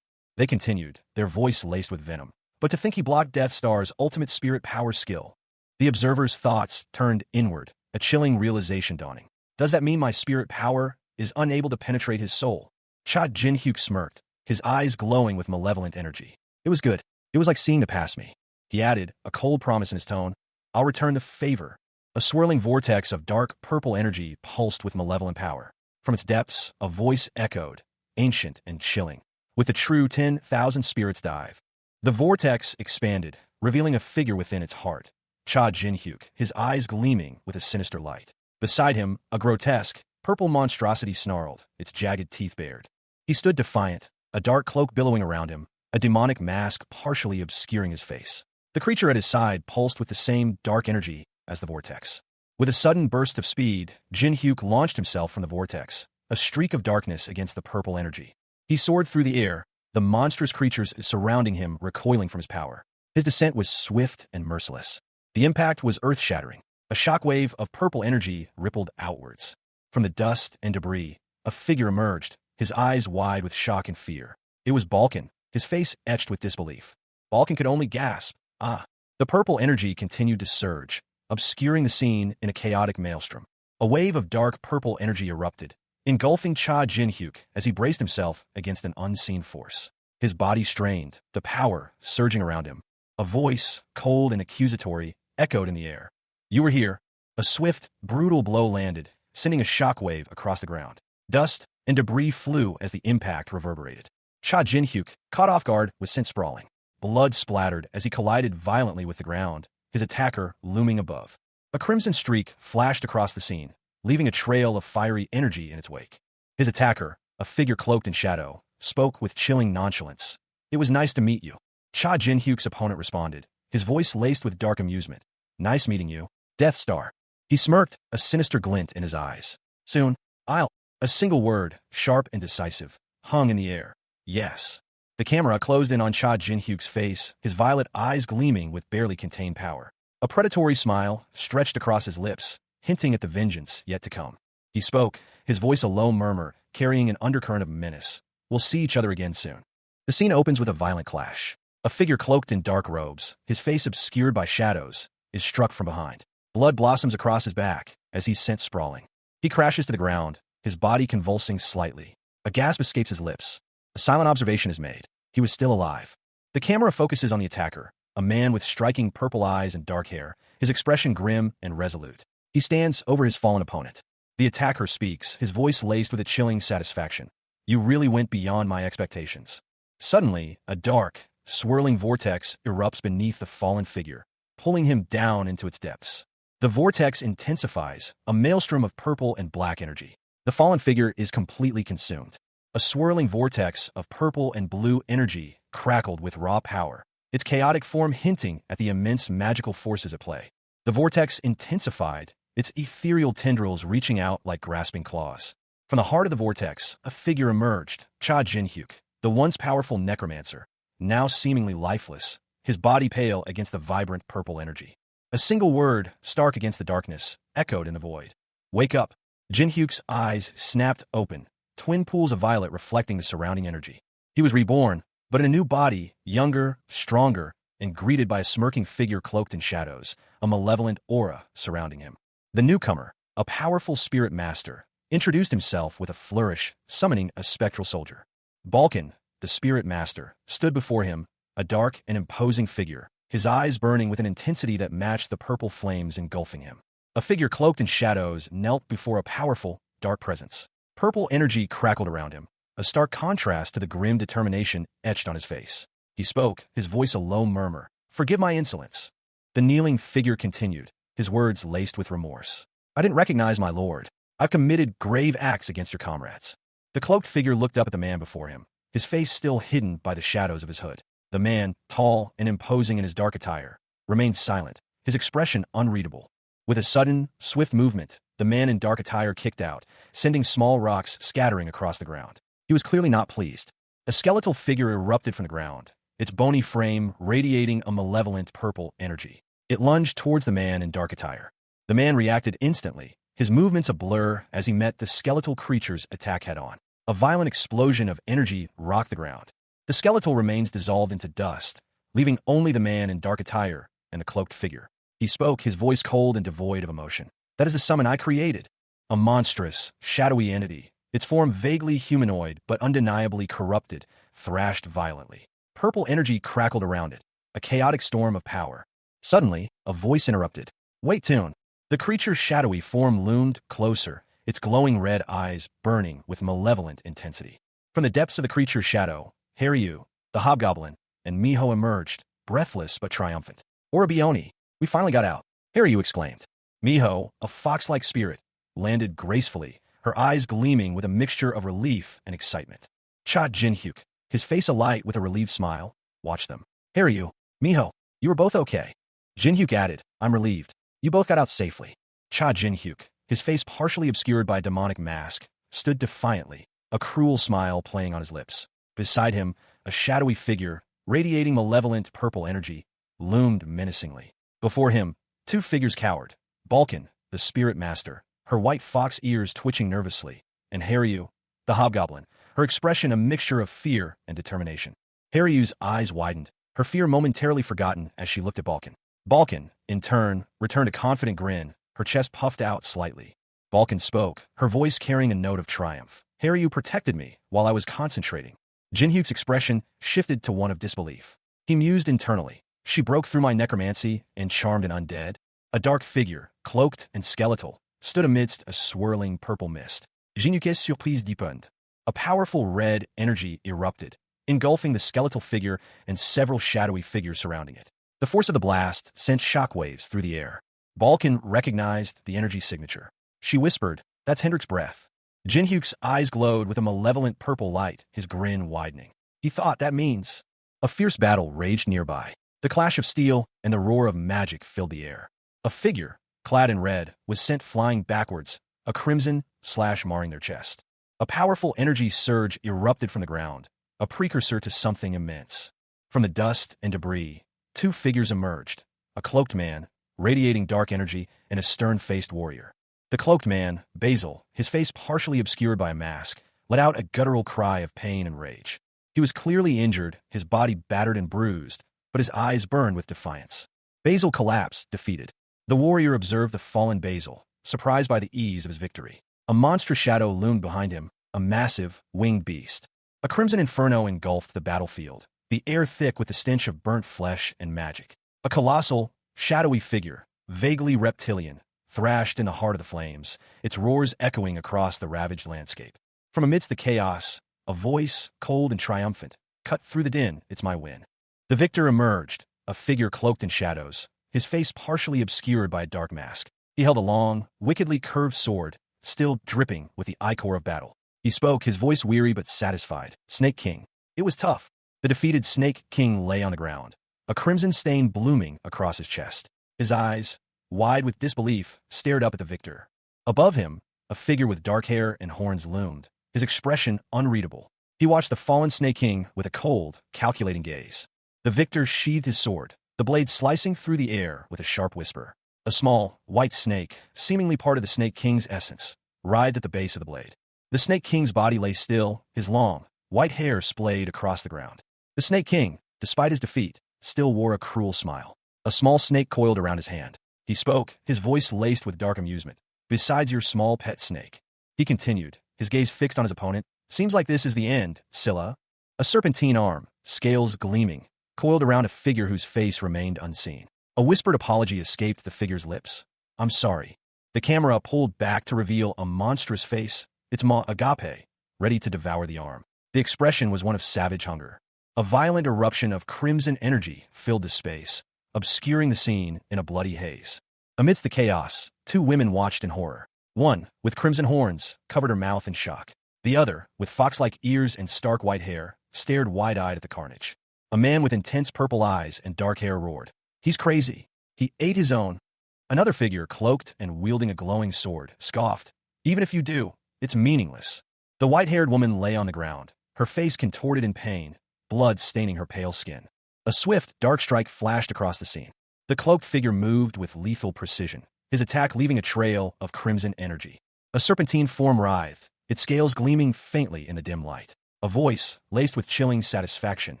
A: They continued, their voice laced with venom. But to think he blocked Death Star's ultimate spirit power skill. The observer's thoughts turned inward, a chilling realization dawning. Does that mean my spirit power is unable to penetrate his soul? Cha Jin-hyuk smirked, his eyes glowing with malevolent energy. It was good. It was like seeing the past me. He added, a cold promise in his tone. I'll return the favor. A swirling vortex of dark purple energy pulsed with malevolent power. From its depths, a voice echoed, ancient and chilling. With a true 10,000 spirits dive. The vortex expanded, revealing a figure within its heart. Cha Jin-hyuk, his eyes gleaming with a sinister light. Beside him, a grotesque, purple monstrosity snarled, its jagged teeth bared. He stood defiant, a dark cloak billowing around him, a demonic mask partially obscuring his face. The creature at his side pulsed with the same dark energy as the vortex. With a sudden burst of speed, Jin-hyuk launched himself from the vortex, a streak of darkness against the purple energy. He soared through the air, the monstrous creatures surrounding him recoiling from his power. His descent was swift and merciless. The impact was earth-shattering. A shockwave of purple energy rippled outwards. From the dust and debris, a figure emerged, his eyes wide with shock and fear. It was Balkan, his face etched with disbelief. Balkan could only gasp, ah. The purple energy continued to surge, obscuring the scene in a chaotic maelstrom. A wave of dark purple energy erupted, engulfing Cha Jin-hyuk as he braced himself against an unseen force. His body strained, the power surging around him. A voice, cold and accusatory, echoed in the air. You were here. A swift, brutal blow landed, sending a shockwave across the ground. Dust and debris flew as the impact reverberated. Cha Jin-hyuk, caught off guard, was sent sprawling. Blood splattered as he collided violently with the ground, his attacker looming above. A crimson streak flashed across the scene, leaving a trail of fiery energy in its wake. His attacker, a figure cloaked in shadow, spoke with chilling nonchalance. It was nice to meet you. Cha Jin-hyuk's opponent responded, his voice laced with dark amusement. Nice meeting you, Death Star. He smirked, a sinister glint in his eyes. Soon, I'll... A single word, sharp and decisive, hung in the air. Yes. The camera closed in on Cha Jin-hyuk's face, his violet eyes gleaming with barely contained power. A predatory smile stretched across his lips, hinting at the vengeance yet to come. He spoke, his voice a low murmur, carrying an undercurrent of menace. We'll see each other again soon. The scene opens with a violent clash. A figure cloaked in dark robes, his face obscured by shadows, is struck from behind. Blood blossoms across his back as he's sent sprawling. He crashes to the ground, his body convulsing slightly. A gasp escapes his lips. A silent observation is made. He was still alive. The camera focuses on the attacker, a man with striking purple eyes and dark hair, his expression grim and resolute. He stands over his fallen opponent. The attacker speaks, his voice laced with a chilling satisfaction. You really went beyond my expectations. Suddenly, a dark, swirling vortex erupts beneath the fallen figure, pulling him down into its depths. The vortex intensifies, a maelstrom of purple and black energy. The fallen figure is completely consumed. A swirling vortex of purple and blue energy crackled with raw power, its chaotic form hinting at the immense magical forces at play. The vortex intensified, its ethereal tendrils reaching out like grasping claws. From the heart of the vortex, a figure emerged, Cha Jin-hyuk, the once powerful necromancer, now seemingly lifeless, his body pale against the vibrant purple energy. A single word, stark against the darkness, echoed in the void. Wake up. Jin-hyuk's eyes snapped open, twin pools of violet reflecting the surrounding energy. He was reborn, but in a new body, younger, stronger, and greeted by a smirking figure cloaked in shadows, a malevolent aura surrounding him. The newcomer, a powerful spirit master, introduced himself with a flourish, summoning a spectral soldier. Balkan, the spirit master, stood before him, a dark and imposing figure, his eyes burning with an intensity that matched the purple flames engulfing him. A figure cloaked in shadows knelt before a powerful, dark presence. Purple energy crackled around him, a stark contrast to the grim determination etched on his face. He spoke, his voice a low murmur. Forgive my insolence. The kneeling figure continued, his words laced with remorse. I didn't recognize my lord. I've committed grave acts against your comrades. The cloaked figure looked up at the man before him, his face still hidden by the shadows of his hood. The man, tall and imposing in his dark attire, remained silent, his expression unreadable. With a sudden, swift movement, the man in dark attire kicked out, sending small rocks scattering across the ground. He was clearly not pleased. A skeletal figure erupted from the ground, its bony frame radiating a malevolent purple energy. It lunged towards the man in dark attire. The man reacted instantly, his movements a blur as he met the skeletal creature's attack head-on. A violent explosion of energy rocked the ground. The skeletal remains dissolved into dust, leaving only the man in dark attire and the cloaked figure. He spoke, his voice cold and devoid of emotion. That is the summon I created. A monstrous, shadowy entity, its form vaguely humanoid but undeniably corrupted, thrashed violently. Purple energy crackled around it, a chaotic storm of power. Suddenly, a voice interrupted. "Wait, Toon." The creature's shadowy form loomed closer, its glowing red eyes burning with malevolent intensity. From the depths of the creature's shadow, Haryu, the hobgoblin, and Miho emerged, breathless but triumphant. "Orabioni, we finally got out," Haryu exclaimed. Miho, a fox-like spirit, landed gracefully, her eyes gleaming with a mixture of relief and excitement. Cha Jinhyuk, his face alight with a relieved smile, watched them. "Haryu, Miho, you were both okay." Jinhyuk added, "I'm relieved. You both got out safely." Cha Jinhyuk, his face partially obscured by a demonic mask, stood defiantly, a cruel smile playing on his lips. Beside him, a shadowy figure, radiating malevolent purple energy, loomed menacingly. Before him, two figures cowered. Balkan, the spirit master, her white fox ears twitching nervously, and Haryu, the hobgoblin, her expression a mixture of fear and determination. Haryu's eyes widened, her fear momentarily forgotten as she looked at Balkan. Balkan, in turn, returned a confident grin, her chest puffed out slightly. Balkan spoke, her voice carrying a note of triumph. "Haryu protected me while I was concentrating." Jinhyuk's expression shifted to one of disbelief. He mused internally. "She broke through my necromancy and charmed an undead?" A dark figure, cloaked and skeletal, stood amidst a swirling purple mist. Jinhyuk's surprise deepened. A powerful red energy erupted, engulfing the skeletal figure and several shadowy figures surrounding it. The force of the blast sent shockwaves through the air. Balkan recognized the energy signature. She whispered, "That's Hendrik's breath." Jinhyuk's eyes glowed with a malevolent purple light, his grin widening. He thought that means... A fierce battle raged nearby. The clash of steel and the roar of magic filled the air. A figure, clad in red, was sent flying backwards, a crimson slash marring their chest. A powerful energy surge erupted from the ground, a precursor to something immense. From the dust and debris, two figures emerged, a cloaked man, radiating dark energy, and a stern-faced warrior. The cloaked man, Basil, his face partially obscured by a mask, let out a guttural cry of pain and rage. He was clearly injured, his body battered and bruised, but his eyes burned with defiance. Basil collapsed, defeated. The warrior observed the fallen Basil, surprised by the ease of his victory. A monstrous shadow loomed behind him, a massive, winged beast. A crimson inferno engulfed the battlefield, the air thick with the stench of burnt flesh and magic. A colossal, shadowy figure, vaguely reptilian, thrashed in the heart of the flames, its roars echoing across the ravaged landscape. From amidst the chaos, a voice, cold and triumphant, cut through the din. "It's my win." The victor emerged, a figure cloaked in shadows, his face partially obscured by a dark mask. He held a long, wickedly curved sword, still dripping with the ichor of battle. He spoke, his voice weary but satisfied. "Snake King." It was tough. The defeated Snake King lay on the ground, a crimson stain blooming across his chest. His eyes, wide with disbelief, stared up at the victor. Above him, a figure with dark hair and horns loomed, his expression unreadable. He watched the fallen Snake King with a cold, calculating gaze. The victor sheathed his sword, the blade slicing through the air with a sharp whisper. A small, white snake, seemingly part of the Snake King's essence, writhed at the base of the blade. The Snake King's body lay still, his long, white hair splayed across the ground. The Snake King, despite his defeat, still wore a cruel smile. A small snake coiled around his hand. He spoke, his voice laced with dark amusement. "Besides your small pet snake," he continued, his gaze fixed on his opponent, "seems like this is the end, Scylla." A serpentine arm, scales gleaming, coiled around a figure whose face remained unseen. A whispered apology escaped the figure's lips. "I'm sorry." The camera pulled back to reveal a monstrous face, its maw agape, ready to devour the arm. The expression was one of savage hunger. A violent eruption of crimson energy filled the space, obscuring the scene in a bloody haze. Amidst the chaos, two women watched in horror. One, with crimson horns, covered her mouth in shock. The other, with fox-like ears and stark white hair, stared wide-eyed at the carnage. A man with intense purple eyes and dark hair roared, "He's crazy. He ate his own." Another figure, cloaked and wielding a glowing sword, scoffed, "Even if you do, it's meaningless." The white-haired woman lay on the ground, her face contorted in pain, blood staining her pale skin. A swift, dark strike flashed across the scene. The cloaked figure moved with lethal precision, his attack leaving a trail of crimson energy. A serpentine form writhed, its scales gleaming faintly in the dim light. A voice, laced with chilling satisfaction,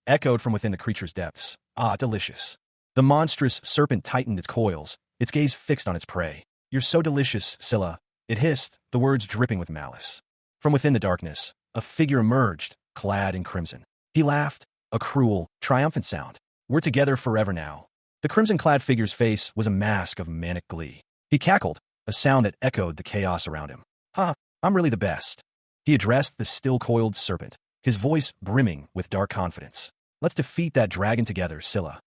A: echoed from within the creature's depths. "Ah, delicious." The monstrous serpent tightened its coils, its gaze fixed on its prey. "You're so delicious, Scylla," it hissed, the words dripping with malice. From within the darkness, a figure emerged, clad in crimson. He laughed, a cruel, triumphant sound. We're together forever now. The crimson-clad figure's face was a mask of manic glee. He cackled, a sound that echoed the chaos around him. Ha, I'm really the best. He addressed the still-coiled serpent, his voice brimming with dark confidence. Let's defeat that dragon together, Scylla.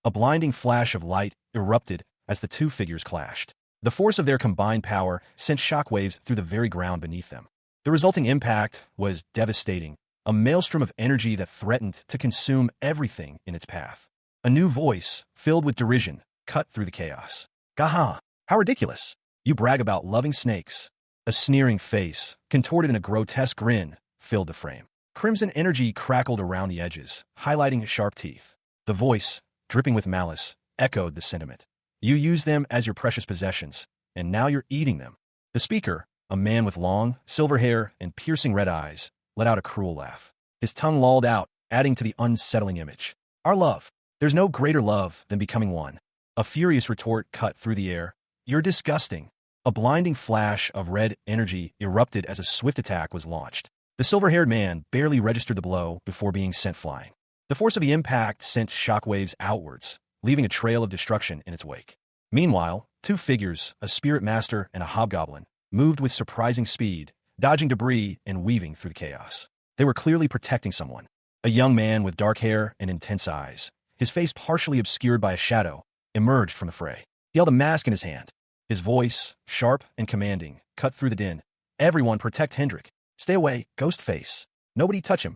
A: A blinding flash of light erupted as the two figures clashed. The force of their combined power sent shockwaves through the very ground beneath them. The resulting impact was devastating, a maelstrom of energy that threatened to consume everything in its path. A new voice, filled with derision, cut through the chaos. Gaha! How ridiculous! You brag about loving snakes. A sneering face, contorted in a grotesque grin, filled the frame. Crimson energy crackled around the edges, highlighting sharp teeth. The voice, dripping with malice, echoed the sentiment. You use them as your precious possessions, and now you're eating them. The speaker, a man with long, silver hair and piercing red eyes, let out a cruel laugh. His tongue lolled out, adding to the unsettling image. Our love. There's no greater love than becoming one. A furious retort cut through the air. You're disgusting. A blinding flash of red energy erupted as a swift attack was launched. The silver-haired man barely registered the blow before being sent flying. The force of the impact sent shockwaves outwards, leaving a trail of destruction in its wake. Meanwhile, two figures, a spirit master and a hobgoblin, moved with surprising speed, dodging debris and weaving through the chaos. They were clearly protecting someone. A young man with dark hair and intense eyes, his face partially obscured by a shadow, emerged from the fray. He held a mask in his hand. His voice, sharp and commanding, cut through the din. Everyone protect Hendrik. Stay away, Ghostface. Nobody touch him.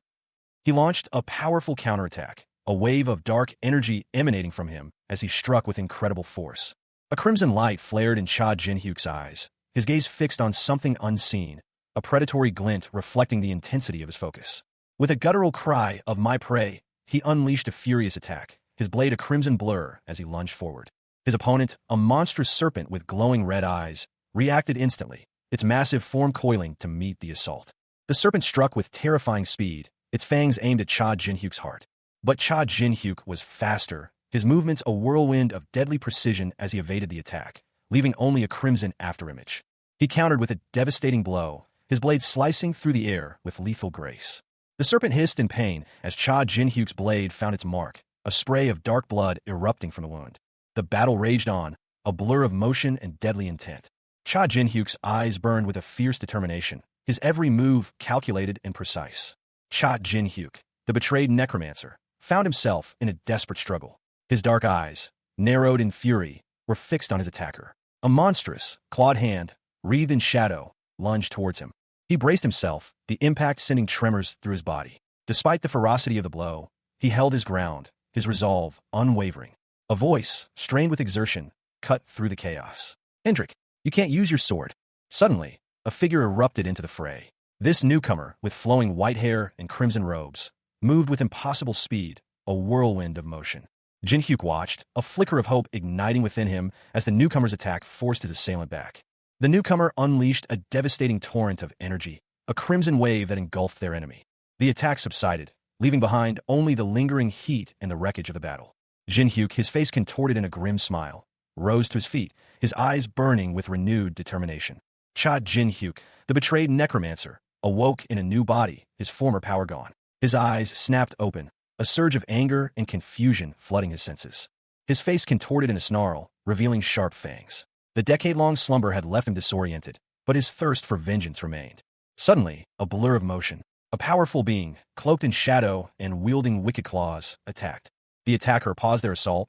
A: He launched a powerful counterattack, a wave of dark energy emanating from him as he struck with incredible force. A crimson light flared in Cha Jin-hyuk's eyes, his gaze fixed on something unseen, a predatory glint reflecting the intensity of his focus. With a guttural cry of "my prey," he unleashed a furious attack, his blade a crimson blur as he lunged forward. His opponent, a monstrous serpent with glowing red eyes, reacted instantly, its massive form coiling to meet the assault. The serpent struck with terrifying speed, its fangs aimed at Cha Jin-hyuk's heart. But Cha Jin-hyuk was faster, his movements a whirlwind of deadly precision as he evaded the attack, leaving only a crimson afterimage. He countered with a devastating blow, his blade slicing through the air with lethal grace. The serpent hissed in pain as Cha Jin-hyuk's blade found its mark, a spray of dark blood erupting from the wound. The battle raged on, a blur of motion and deadly intent. Cha Jin-hyuk's eyes burned with a fierce determination, his every move calculated and precise. Cha Jin-hyuk, the betrayed necromancer, found himself in a desperate struggle. His dark eyes, narrowed in fury, were fixed on his attacker. A monstrous, clawed hand, wreathed in shadow, lunged towards him. He braced himself, the impact sending tremors through his body. Despite the ferocity of the blow, he held his ground, his resolve unwavering. A voice, strained with exertion, cut through the chaos. Hendrik, you can't use your sword. Suddenly, a figure erupted into the fray. This newcomer, with flowing white hair and crimson robes, moved with impossible speed, a whirlwind of motion. Jin-hyuk watched, a flicker of hope igniting within him as the newcomer's attack forced his assailant back. The newcomer unleashed a devastating torrent of energy, a crimson wave that engulfed their enemy. The attack subsided, leaving behind only the lingering heat and the wreckage of the battle. Jin-hyuk, his face contorted in a grim smile, rose to his feet, his eyes burning with renewed determination. Cha Jin-hyuk, the betrayed necromancer, awoke in a new body, his former power gone. His eyes snapped open, a surge of anger and confusion flooding his senses. His face contorted in a snarl, revealing sharp fangs. The decade-long slumber had left him disoriented, but his thirst for vengeance remained. Suddenly, a blur of motion, a powerful being, cloaked in shadow and wielding wicked claws, attacked. The attacker paused their assault,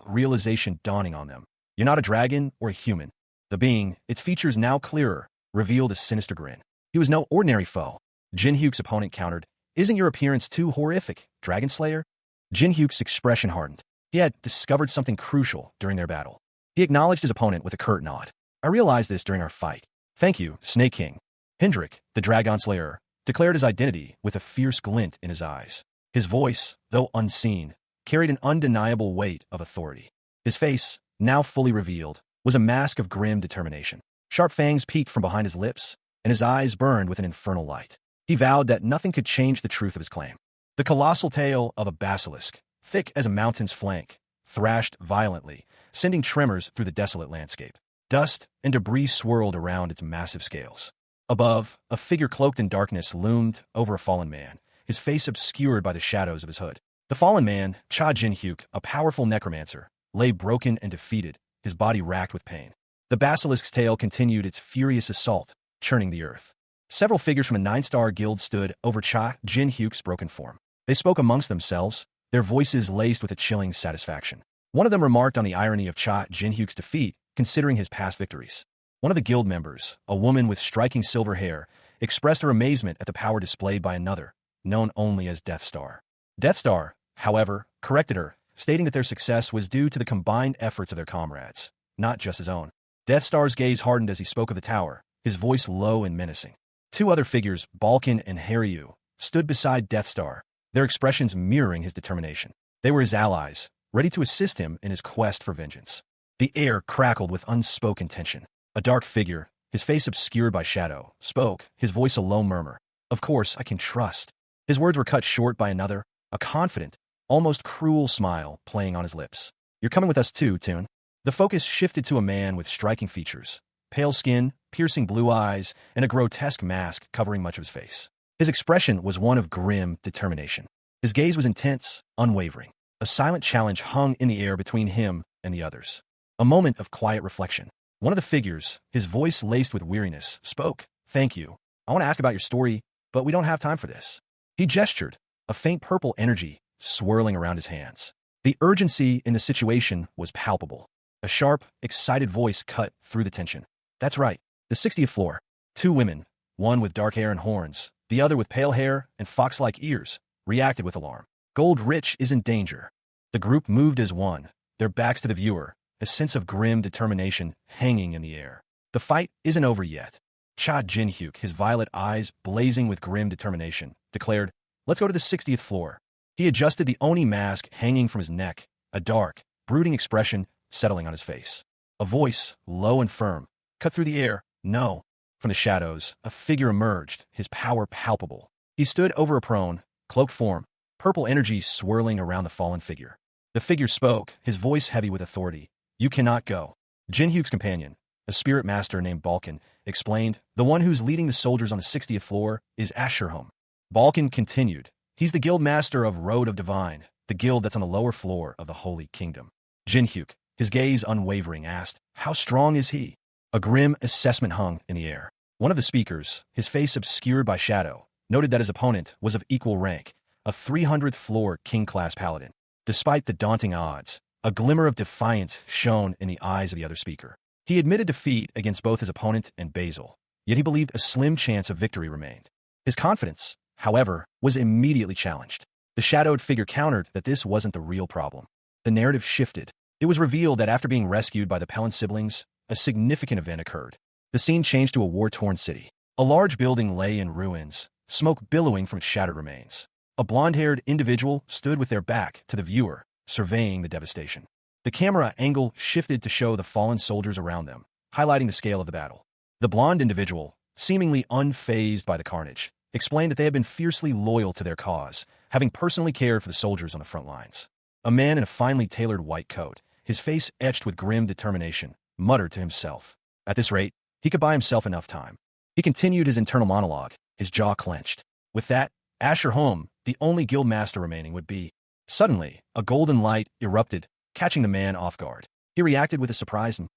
A: realization dawning on them. You're not a dragon or a human. The being, its features now clearer, revealed a sinister grin. He was no ordinary foe. Jin-hyuk's opponent countered, Isn't your appearance too horrific, Dragon Slayer? Jin-hyuk's expression hardened. He had discovered something crucial during their battle. He acknowledged his opponent with a curt nod. I realized this during our fight. Thank you, Snake King. Hendrik, the Dragon Slayer, declared his identity with a fierce glint in his eyes. His voice, though unseen, carried an undeniable weight of authority. His face, now fully revealed, was a mask of grim determination. Sharp fangs peeked from behind his lips, and his eyes burned with an infernal light. He vowed that nothing could change the truth of his claim. The colossal tail of a basilisk, thick as a mountain's flank, thrashed violently, sending tremors through the desolate landscape. Dust and debris swirled around its massive scales. Above, a figure cloaked in darkness loomed over a fallen man, his face obscured by the shadows of his hood. The fallen man, Cha Jin-hyuk, a powerful necromancer, lay broken and defeated, his body racked with pain. The basilisk's tail continued its furious assault, churning the earth. Several figures from a 9-star guild stood over Cha Jin-hyuk's broken form. They spoke amongst themselves, their voices laced with a chilling satisfaction. One of them remarked on the irony of Cha Jin-hyuk's defeat, considering his past victories. One of the guild members, a woman with striking silver hair, expressed her amazement at the power displayed by another, known only as Death Star. Death Star, however, corrected her, stating that their success was due to the combined efforts of their comrades, not just his own. Death Star's gaze hardened as he spoke of the tower, his voice low and menacing. Two other figures, Balkan and Haryu, stood beside Death Star, their expressions mirroring his determination. They were his allies, ready to assist him in his quest for vengeance. The air crackled with unspoken tension. A dark figure, his face obscured by shadow, spoke, his voice a low murmur. "Of course, I can trust." His words were cut short by another, a confident, almost cruel smile playing on his lips. "You're coming with us too, Toon." The focus shifted to a man with striking features, pale skin, piercing blue eyes, and a grotesque mask covering much of his face. His expression was one of grim determination. His gaze was intense, unwavering. A silent challenge hung in the air between him and the others. A moment of quiet reflection. One of the figures, his voice laced with weariness, spoke. "Thank you. I want to ask about your story, but we don't have time for this." He gestured, a faint purple energy swirling around his hands. The urgency in the situation was palpable. A sharp, excited voice cut through the tension. "That's right. The 60th floor. Two women, one with dark hair and horns, the other with pale hair and fox-like ears, reacted with alarm. Gold Rich is in danger." The group moved as one, their backs to the viewer, a sense of grim determination hanging in the air. The fight isn't over yet. Cha Jin-hyuk, his violet eyes blazing with grim determination, declared, "Let's go to the 60th floor." He adjusted the Oni mask hanging from his neck, a dark, brooding expression settling on his face. A voice, low and firm, cut through the air. "No." From the shadows, a figure emerged, his power palpable. He stood over a prone, cloaked form, purple energy swirling around the fallen figure. The figure spoke, his voice heavy with authority. "You cannot go." Jin-hyuk's companion, a spirit master named Balkan, explained, "The one who's leading the soldiers on the 60th floor is Asherholm." Balkan continued, "He's the guild master of Road of Divine, the guild that's on the lower floor of the Holy Kingdom." Jin-hyuk, his gaze unwavering, asked, "How strong is he?" A grim assessment hung in the air. One of the speakers, his face obscured by shadow, noted that his opponent was of equal rank, a 300th floor king-class paladin. Despite the daunting odds, a glimmer of defiance shone in the eyes of the other speaker. He admitted defeat against both his opponent and Basil, yet he believed a slim chance of victory remained. His confidence, however, was immediately challenged. The shadowed figure countered that this wasn't the real problem. The narrative shifted. It was revealed that after being rescued by the Pelin siblings, a significant event occurred. The scene changed to a war-torn city. A large building lay in ruins, smoke billowing from its shattered remains. A blonde-haired individual stood with their back to the viewer, surveying the devastation. The camera angle shifted to show the fallen soldiers around them, highlighting the scale of the battle. The blonde individual, seemingly unfazed by the carnage, explained that they had been fiercely loyal to their cause, having personally cared for the soldiers on the front lines. A man in a finely tailored white coat, his face etched with grim determination, muttered to himself. At this rate, he could buy himself enough time. He continued his internal monologue, his jaw clenched. With that, Asherholm, the only guild master remaining, would be. Suddenly, a golden light erupted, catching the man off guard. He reacted with a surprise, and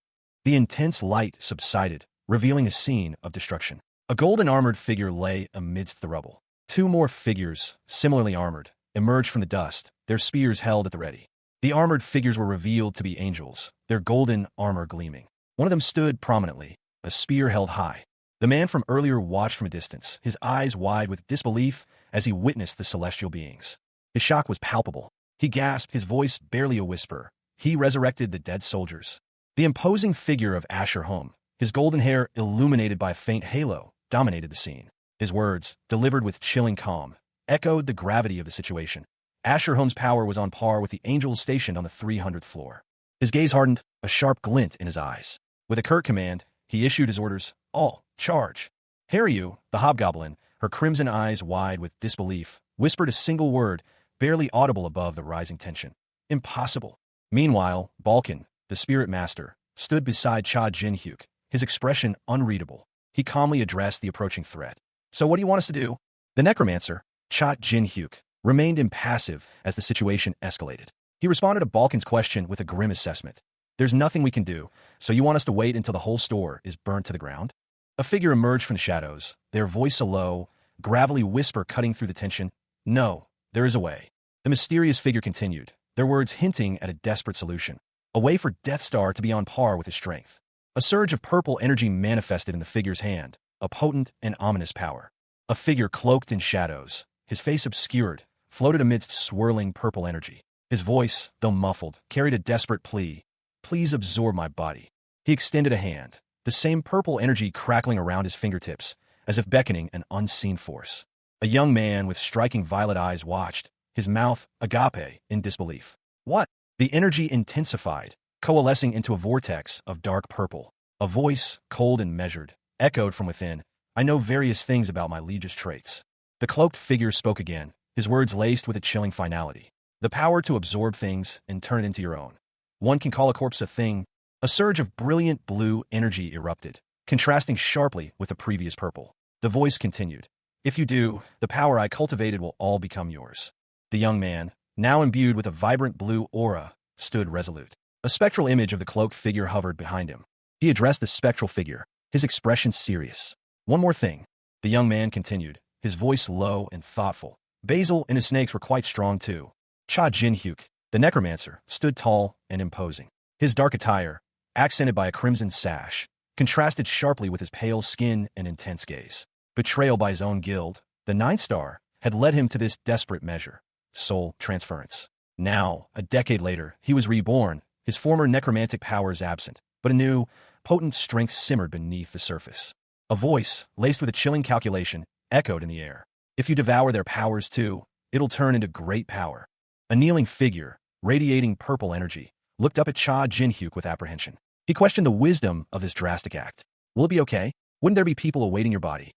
A: the intense light subsided, revealing a scene of destruction. A golden armored figure lay amidst the rubble. Two more figures, similarly armored, emerged from the dust, their spears held at the ready. The armored figures were revealed to be angels, their golden armor gleaming. One of them stood prominently, a spear held high. The man from earlier watched from a distance, his eyes wide with disbelief as he witnessed the celestial beings. His shock was palpable. He gasped, his voice barely a whisper. He resurrected the dead soldiers. The imposing figure of Asherholm, his golden hair illuminated by a faint halo, dominated the scene. His words, delivered with chilling calm, echoed the gravity of the situation. Asherholm's power was on par with the angels stationed on the 300th floor. His gaze hardened, a sharp glint in his eyes. With a curt command, he issued his orders. "All, charge." Haryu, the hobgoblin, her crimson eyes wide with disbelief, whispered a single word, barely audible above the rising tension. "Impossible." Meanwhile, Balkan, the spirit master, stood beside Cha Jin-hyuk, his expression unreadable. He calmly addressed the approaching threat. "So what do you want us to do?" The necromancer, Cha Jin-hyuk remained impassive as the situation escalated. He responded to Balkan's question with a grim assessment. There's nothing we can do, so you want us to wait until the whole store is burnt to the ground? A figure emerged from the shadows, their voice a low, gravelly whisper cutting through the tension. No, there is a way. The mysterious figure continued, their words hinting at a desperate solution. A way for Death Star to be on par with his strength. A surge of purple energy manifested in the figure's hand, a potent and ominous power. A figure cloaked in shadows, his face obscured, floated amidst swirling purple energy. His voice, though muffled, carried a desperate plea. Please absorb my body. He extended a hand, the same purple energy crackling around his fingertips, as if beckoning an unseen force. A young man with striking violet eyes watched, his mouth agape in disbelief. What? The energy intensified, coalescing into a vortex of dark purple. A voice, cold and measured, echoed from within. I know various things about my liege's traits. The cloaked figure spoke again, his words laced with a chilling finality. The power to absorb things and turn it into your own. One can call a corpse a thing. A surge of brilliant blue energy erupted, contrasting sharply with the previous purple. The voice continued. If you do, the power I cultivated will all become yours. The young man, now imbued with a vibrant blue aura, stood resolute. A spectral image of the cloaked figure hovered behind him. He addressed the spectral figure, his expression serious. One more thing, the young man continued, his voice low and thoughtful. Basil and his snakes were quite strong too. Cha Jin-hyuk, the necromancer, stood tall and imposing. His dark attire, accented by a crimson sash, contrasted sharply with his pale skin and intense gaze. Betrayal by his own guild, the Ninth Star, had led him to this desperate measure. Soul transference. Now, a decade later, he was reborn, his former necromantic powers absent, but a new, potent strength simmered beneath the surface. A voice, laced with a chilling calculation, echoed in the air. If you devour their powers too, it'll turn into great power. A kneeling figure, radiating purple energy, looked up at Cha Jin-hyuk with apprehension. He questioned the wisdom of this drastic act. Will it be okay? Wouldn't there be people awaiting your body?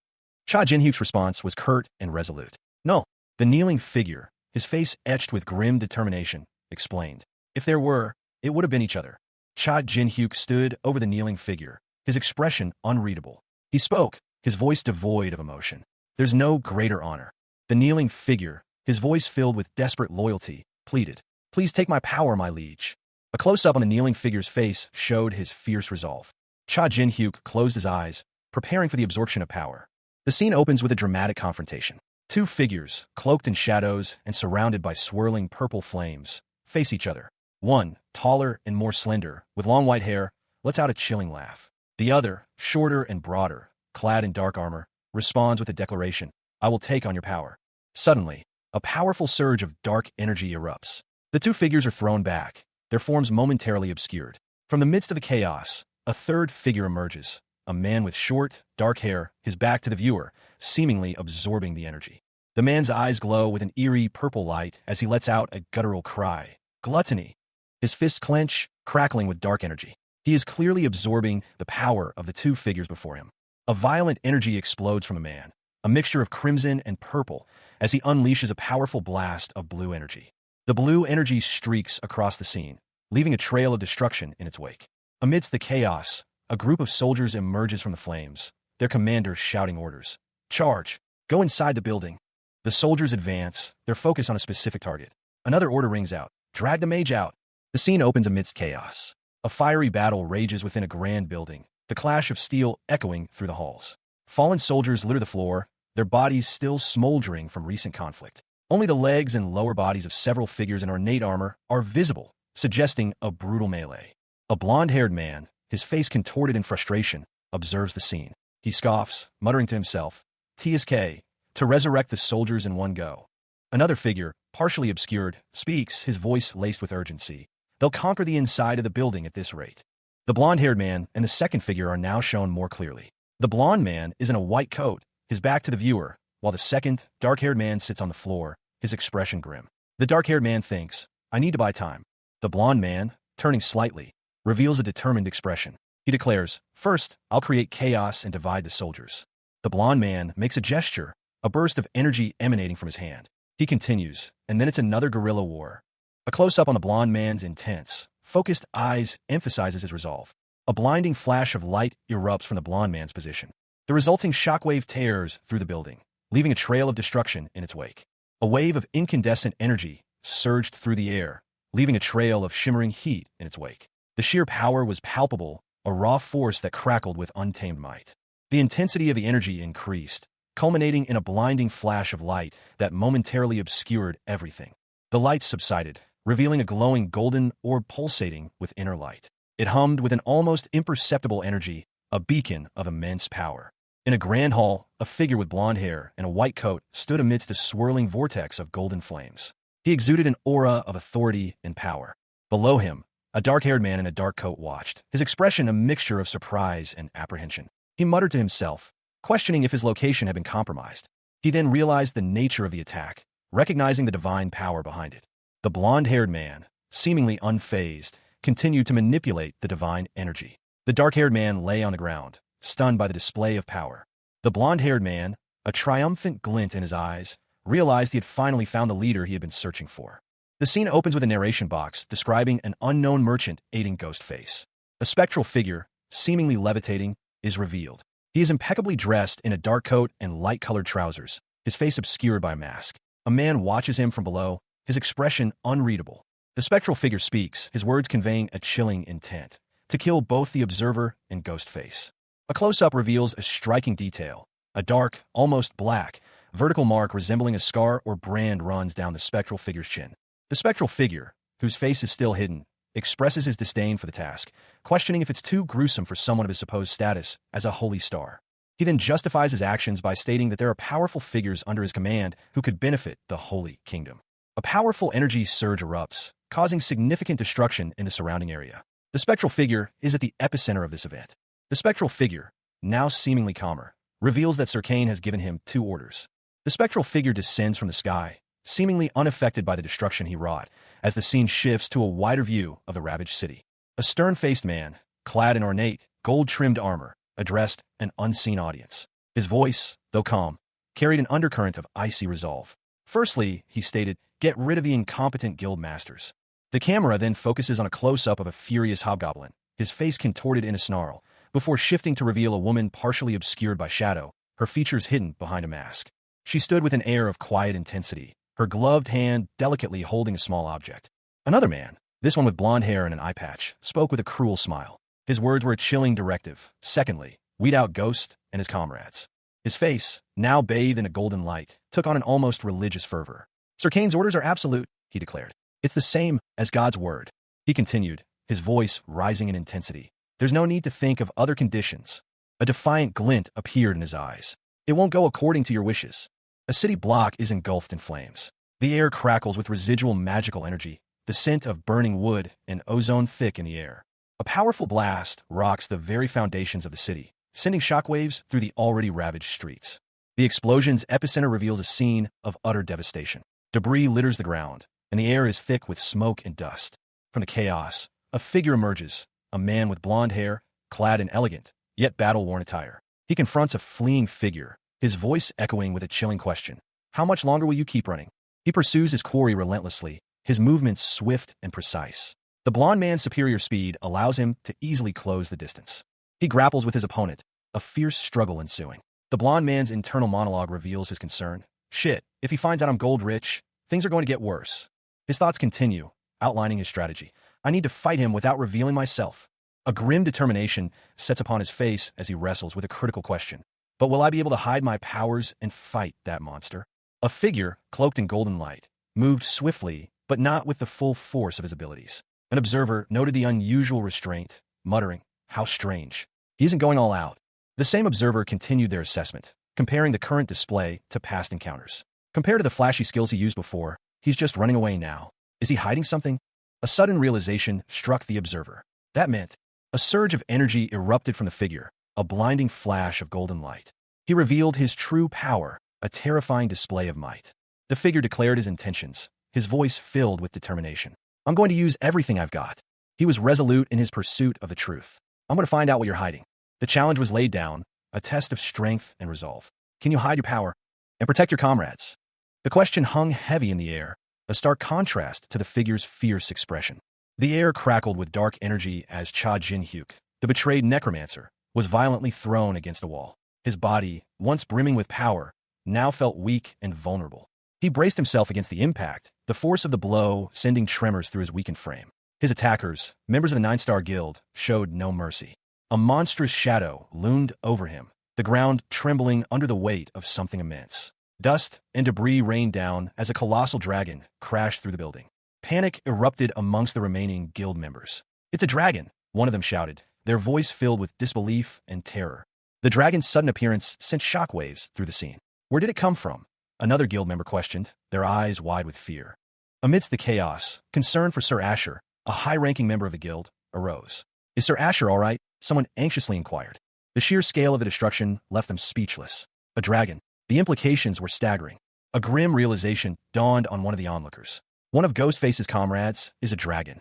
A: Cha Jin-hyuk's response was curt and resolute. No. The kneeling figure, his face etched with grim determination, explained. If there were, it would have been each other. Cha Jin-hyuk stood over the kneeling figure, his expression unreadable. He spoke, his voice devoid of emotion. There's no greater honor. The kneeling figure, his voice filled with desperate loyalty, pleaded. Please take my power, my liege. A close-up on the kneeling figure's face showed his fierce resolve. Cha Jin-hyuk closed his eyes, preparing for the absorption of power. The scene opens with a dramatic confrontation. Two figures, cloaked in shadows and surrounded by swirling purple flames, face each other. One, taller and more slender, with long white hair, lets out a chilling laugh. The other, shorter and broader, clad in dark armor, responds with a declaration, I will take on your power. Suddenly, a powerful surge of dark energy erupts. The two figures are thrown back, their forms momentarily obscured. From the midst of the chaos, a third figure emerges, a man with short, dark hair, his back to the viewer, seemingly absorbing the energy. The man's eyes glow with an eerie purple light as he lets out a guttural cry. Gluttony. His fists clench, crackling with dark energy. He is clearly absorbing the power of the two figures before him. A violent energy explodes from the man, a mixture of crimson and purple, as he unleashes a powerful blast of blue energy. The blue energy streaks across the scene, leaving a trail of destruction in its wake. Amidst the chaos, a group of soldiers emerges from the flames, their commanders shouting orders. Charge! Go inside the building. The soldiers advance, their focus on a specific target. Another order rings out. Drag the mage out. The scene opens amidst chaos. A fiery battle rages within a grand building, the clash of steel echoing through the halls. Fallen soldiers litter the floor, their bodies still smoldering from recent conflict. Only the legs and lower bodies of several figures in ornate armor are visible, suggesting a brutal melee. A blonde-haired man, his face contorted in frustration, observes the scene. He scoffs, muttering to himself, TSK, to resurrect the soldiers in one go. Another figure, partially obscured, speaks, his voice laced with urgency. They'll conquer the inside of the building at this rate. The blonde-haired man and the second figure are now shown more clearly. The blonde man is in a white coat, his back to the viewer, while the second, dark-haired man sits on the floor, his expression grim. The dark-haired man thinks, I need to buy time. The blonde man, turning slightly, reveals a determined expression. He declares, first, I'll create chaos and divide the soldiers. The blonde man makes a gesture, a burst of energy emanating from his hand. He continues, and then it's another guerrilla war. A close-up on the blonde man's intense, focused eyes emphasizes his resolve. A blinding flash of light erupts from the blonde man's position. The resulting shockwave tears through the building. leaving a trail of destruction in its wake. A wave of incandescent energy surged through the air, leaving a trail of shimmering heat in its wake. The sheer power was palpable, a raw force that crackled with untamed might. The intensity of the energy increased, culminating in a blinding flash of light that momentarily obscured everything. The light subsided, revealing a glowing golden orb pulsating with inner light. It hummed with an almost imperceptible energy, a beacon of immense power. In a grand hall, a figure with blonde hair and a white coat stood amidst a swirling vortex of golden flames. He exuded an aura of authority and power. Below him, a dark-haired man in a dark coat watched, his expression a mixture of surprise and apprehension. He muttered to himself, questioning if his location had been compromised. He then realized the nature of the attack, recognizing the divine power behind it. The blonde-haired man, seemingly unfazed, continued to manipulate the divine energy. The dark-haired man lay on the ground, stunned by the display of power. The blonde-haired man, a triumphant glint in his eyes, realized he had finally found the leader he had been searching for. The scene opens with a narration box describing an unknown merchant aiding Ghostface. A spectral figure, seemingly levitating, is revealed. He is impeccably dressed in a dark coat and light-colored trousers, his face obscured by a mask. A man watches him from below, his expression unreadable. The spectral figure speaks, his words conveying a chilling intent: to kill both the observer and Ghostface. A close-up reveals a striking detail. A dark, almost black, vertical mark resembling a scar or brand runs down the spectral figure's chin. The spectral figure, whose face is still hidden, expresses his disdain for the task, questioning if it's too gruesome for someone of his supposed status as a holy star. He then justifies his actions by stating that there are powerful figures under his command who could benefit the Holy Kingdom. A powerful energy surge erupts, causing significant destruction in the surrounding area. The spectral figure is at the epicenter of this event. The spectral figure, now seemingly calmer, reveals that Sir Kane has given him 2 orders. The spectral figure descends from the sky, seemingly unaffected by the destruction he wrought, as the scene shifts to a wider view of the ravaged city. A stern-faced man, clad in ornate, gold-trimmed armor, addressed an unseen audience. His voice, though calm, carried an undercurrent of icy resolve. Firstly, he stated, "Get rid of the incompetent guild masters." The camera then focuses on a close-up of a furious hobgoblin, his face contorted in a snarl, before shifting to reveal a woman partially obscured by shadow, her features hidden behind a mask. She stood with an air of quiet intensity, her gloved hand delicately holding a small object. Another man, this one with blonde hair and an eye patch, spoke with a cruel smile. His words were a chilling directive. Secondly, weed out Ghost and his comrades. His face, now bathed in a golden light, took on an almost religious fervor. "Sir Kane's orders are absolute," he declared. "It's the same as God's word." He continued, his voice rising in intensity. "There's no need to think of other conditions." A defiant glint appeared in his eyes. "It won't go according to your wishes." A city block is engulfed in flames. The air crackles with residual magical energy, the scent of burning wood and ozone thick in the air. A powerful blast rocks the very foundations of the city, sending shockwaves through the already ravaged streets. The explosion's epicenter reveals a scene of utter devastation. Debris litters the ground, and the air is thick with smoke and dust. From the chaos, a figure emerges, a man with blonde hair, clad in elegant, yet battle-worn attire. He confronts a fleeing figure, his voice echoing with a chilling question: "How much longer will you keep running?" He pursues his quarry relentlessly, his movements swift and precise. The blonde man's superior speed allows him to easily close the distance. He grapples with his opponent, a fierce struggle ensuing. The blonde man's internal monologue reveals his concern. "Shit, if he finds out I'm gold rich, things are going to get worse." His thoughts continue, outlining his strategy. "I need to fight him without revealing myself." A grim determination sets upon his face as he wrestles with a critical question. "But will I be able to hide my powers and fight that monster?" A figure, cloaked in golden light, moved swiftly, but not with the full force of his abilities. An observer noted the unusual restraint, muttering, "How strange. He isn't going all out." The same observer continued their assessment, comparing the current display to past encounters. Compared to the flashy skills he used before, he's just running away now. Is he hiding something? A sudden realization struck the observer. That meant a surge of energy erupted from the figure, a blinding flash of golden light. He revealed his true power, a terrifying display of might. The figure declared his intentions, his voice filled with determination. "I'm going to use everything I've got." He was resolute in his pursuit of the truth. "I'm going to find out what you're hiding." The challenge was laid down, a test of strength and resolve. Can you hide your power and protect your comrades? The question hung heavy in the air, a stark contrast to the figure's fierce expression. The air crackled with dark energy as Cha Jin-hyuk, the betrayed necromancer, was violently thrown against a wall. His body, once brimming with power, now felt weak and vulnerable. He braced himself against the impact, the force of the blow sending tremors through his weakened frame. His attackers, members of the Nine-Star Guild, showed no mercy. A monstrous shadow loomed over him, the ground trembling under the weight of something immense. Dust and debris rained down as a colossal dragon crashed through the building. Panic erupted amongst the remaining guild members. "It's a dragon," one of them shouted, their voice filled with disbelief and terror. The dragon's sudden appearance sent shockwaves through the scene. "Where did it come from?" another guild member questioned, their eyes wide with fear. Amidst the chaos, concern for Sir Asher, a high-ranking member of the guild, arose. "Is Sir Asher all right?" someone anxiously inquired. The sheer scale of the destruction left them speechless. A dragon. The implications were staggering. A grim realization dawned on one of the onlookers. One of Ghostface's comrades is a dragon.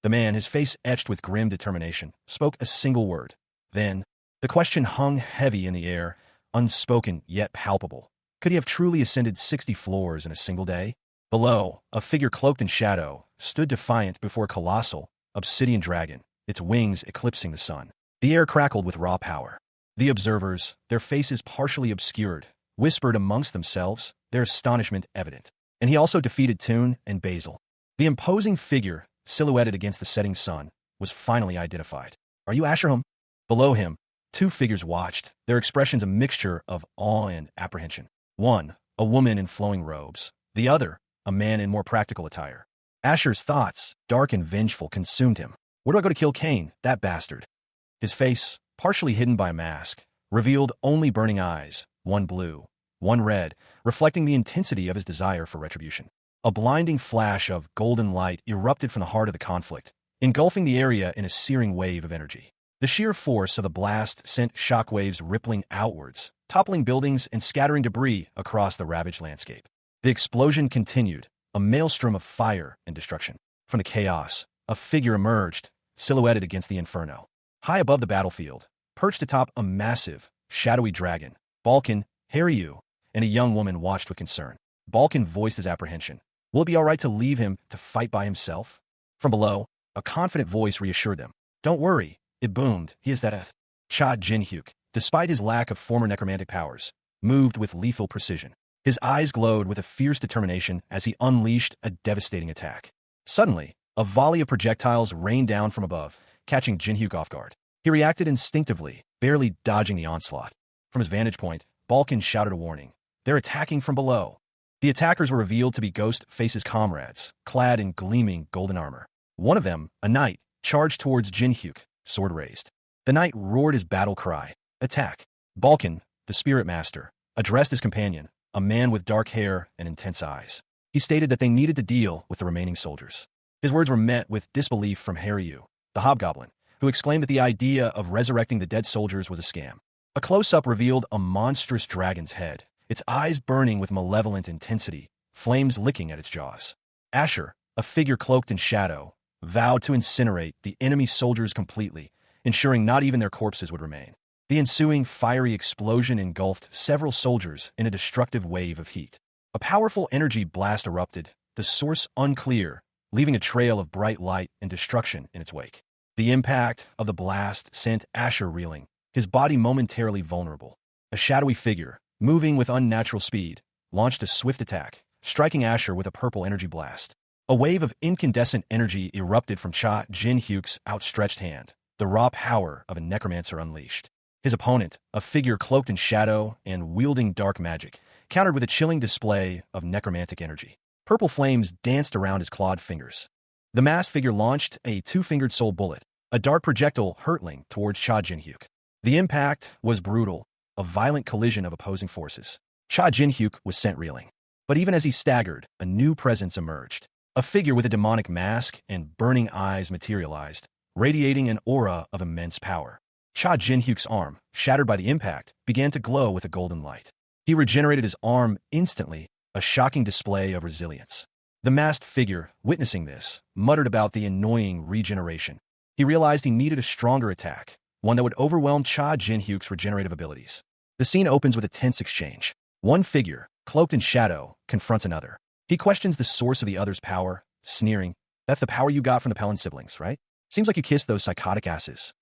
A: The man, his face etched with grim determination, spoke a single word. Then, the question hung heavy in the air, unspoken yet palpable. Could he have truly ascended 60 floors in a single day? Below, a figure cloaked in shadow stood defiant before a colossal, obsidian dragon, its wings eclipsing the sun. The air crackled with raw power. The observers, their faces partially obscured, whispered amongst themselves, their astonishment evident. And he also defeated Toon and Basil. The imposing figure, silhouetted against the setting sun, was finally identified. "Are you Asherham?" Below him, two figures watched, their expressions a mixture of awe and apprehension. One, a woman in flowing robes. The other, a man in more practical attire. Asher's thoughts, dark and vengeful, consumed him. "Where do I go to kill Cain, that bastard?" His face, partially hidden by a mask, revealed only burning eyes, one blue, one red, reflecting the intensity of his desire for retribution. A blinding flash of golden light erupted from the heart of the conflict, engulfing the area in a searing wave of energy. The sheer force of the blast sent shockwaves rippling outwards, toppling buildings and scattering debris across the ravaged landscape. The explosion continued, a maelstrom of fire and destruction. From the chaos, a figure emerged, silhouetted against the inferno. High above the battlefield, perched atop a massive, shadowy dragon, Balkan, Haryu, and a young woman watched with concern. Balkan voiced his apprehension. Will it be all right to leave him to fight by himself? From below, a confident voice reassured them. "Don't worry," it boomed. "He is that Cha Jinhyuk, despite his lack of former necromantic powers, moved with lethal precision. His eyes glowed with a fierce determination as he unleashed a devastating attack. Suddenly, a volley of projectiles rained down from above, catching Jinhyuk off guard. He reacted instinctively, barely dodging the onslaught. From his vantage point, Balkan shouted a warning. "They're attacking from below." The attackers were revealed to be Ghostface's comrades, clad in gleaming golden armor. One of them, a knight, charged towards Jinhyuk, sword raised. The knight roared his battle cry, "Attack!" Balkan, the spirit master, addressed his companion, a man with dark hair and intense eyes. He stated that they needed to deal with the remaining soldiers. His words were met with disbelief from Haryu, the hobgoblin, who exclaimed that the idea of resurrecting the dead soldiers was a scam. A close-up revealed a monstrous dragon's head, its eyes burning with malevolent intensity, flames licking at its jaws. Asher, a figure cloaked in shadow, vowed to incinerate the enemy soldiers completely, ensuring not even their corpses would remain. The ensuing fiery explosion engulfed several soldiers in a destructive wave of heat. A powerful energy blast erupted, the source unclear, leaving a trail of bright light and destruction in its wake. The impact of the blast sent Asher reeling, his body momentarily vulnerable. A shadowy figure, moving with unnatural speed, launched a swift attack, striking Asher with a purple energy blast. A wave of incandescent energy erupted from Cha Jinhyuk's outstretched hand, the raw power of a necromancer unleashed. His opponent, a figure cloaked in shadow and wielding dark magic, countered with a chilling display of necromantic energy. Purple flames danced around his clawed fingers. The masked figure launched a two-fingered soul bullet, a dark projectile hurtling towards Cha Jinhyuk. The impact was brutal, a violent collision of opposing forces. Cha Jinhyuk was sent reeling. But even as he staggered, a new presence emerged. A figure with a demonic mask and burning eyes materialized, radiating an aura of immense power. Cha Jinhyuk's arm, shattered by the impact, began to glow with a golden light. He regenerated his arm instantly, a shocking display of resilience. The masked figure, witnessing this, muttered about the annoying regeneration. He realized he needed a stronger attack, one that would overwhelm Cha Jinhyuk's regenerative abilities. The scene opens with a tense exchange. One figure, cloaked in shadow, confronts another. He questions the source of the other's power, sneering, "That's the power you got from the Pelin siblings, right? Seems like you kissed those psychotic asses."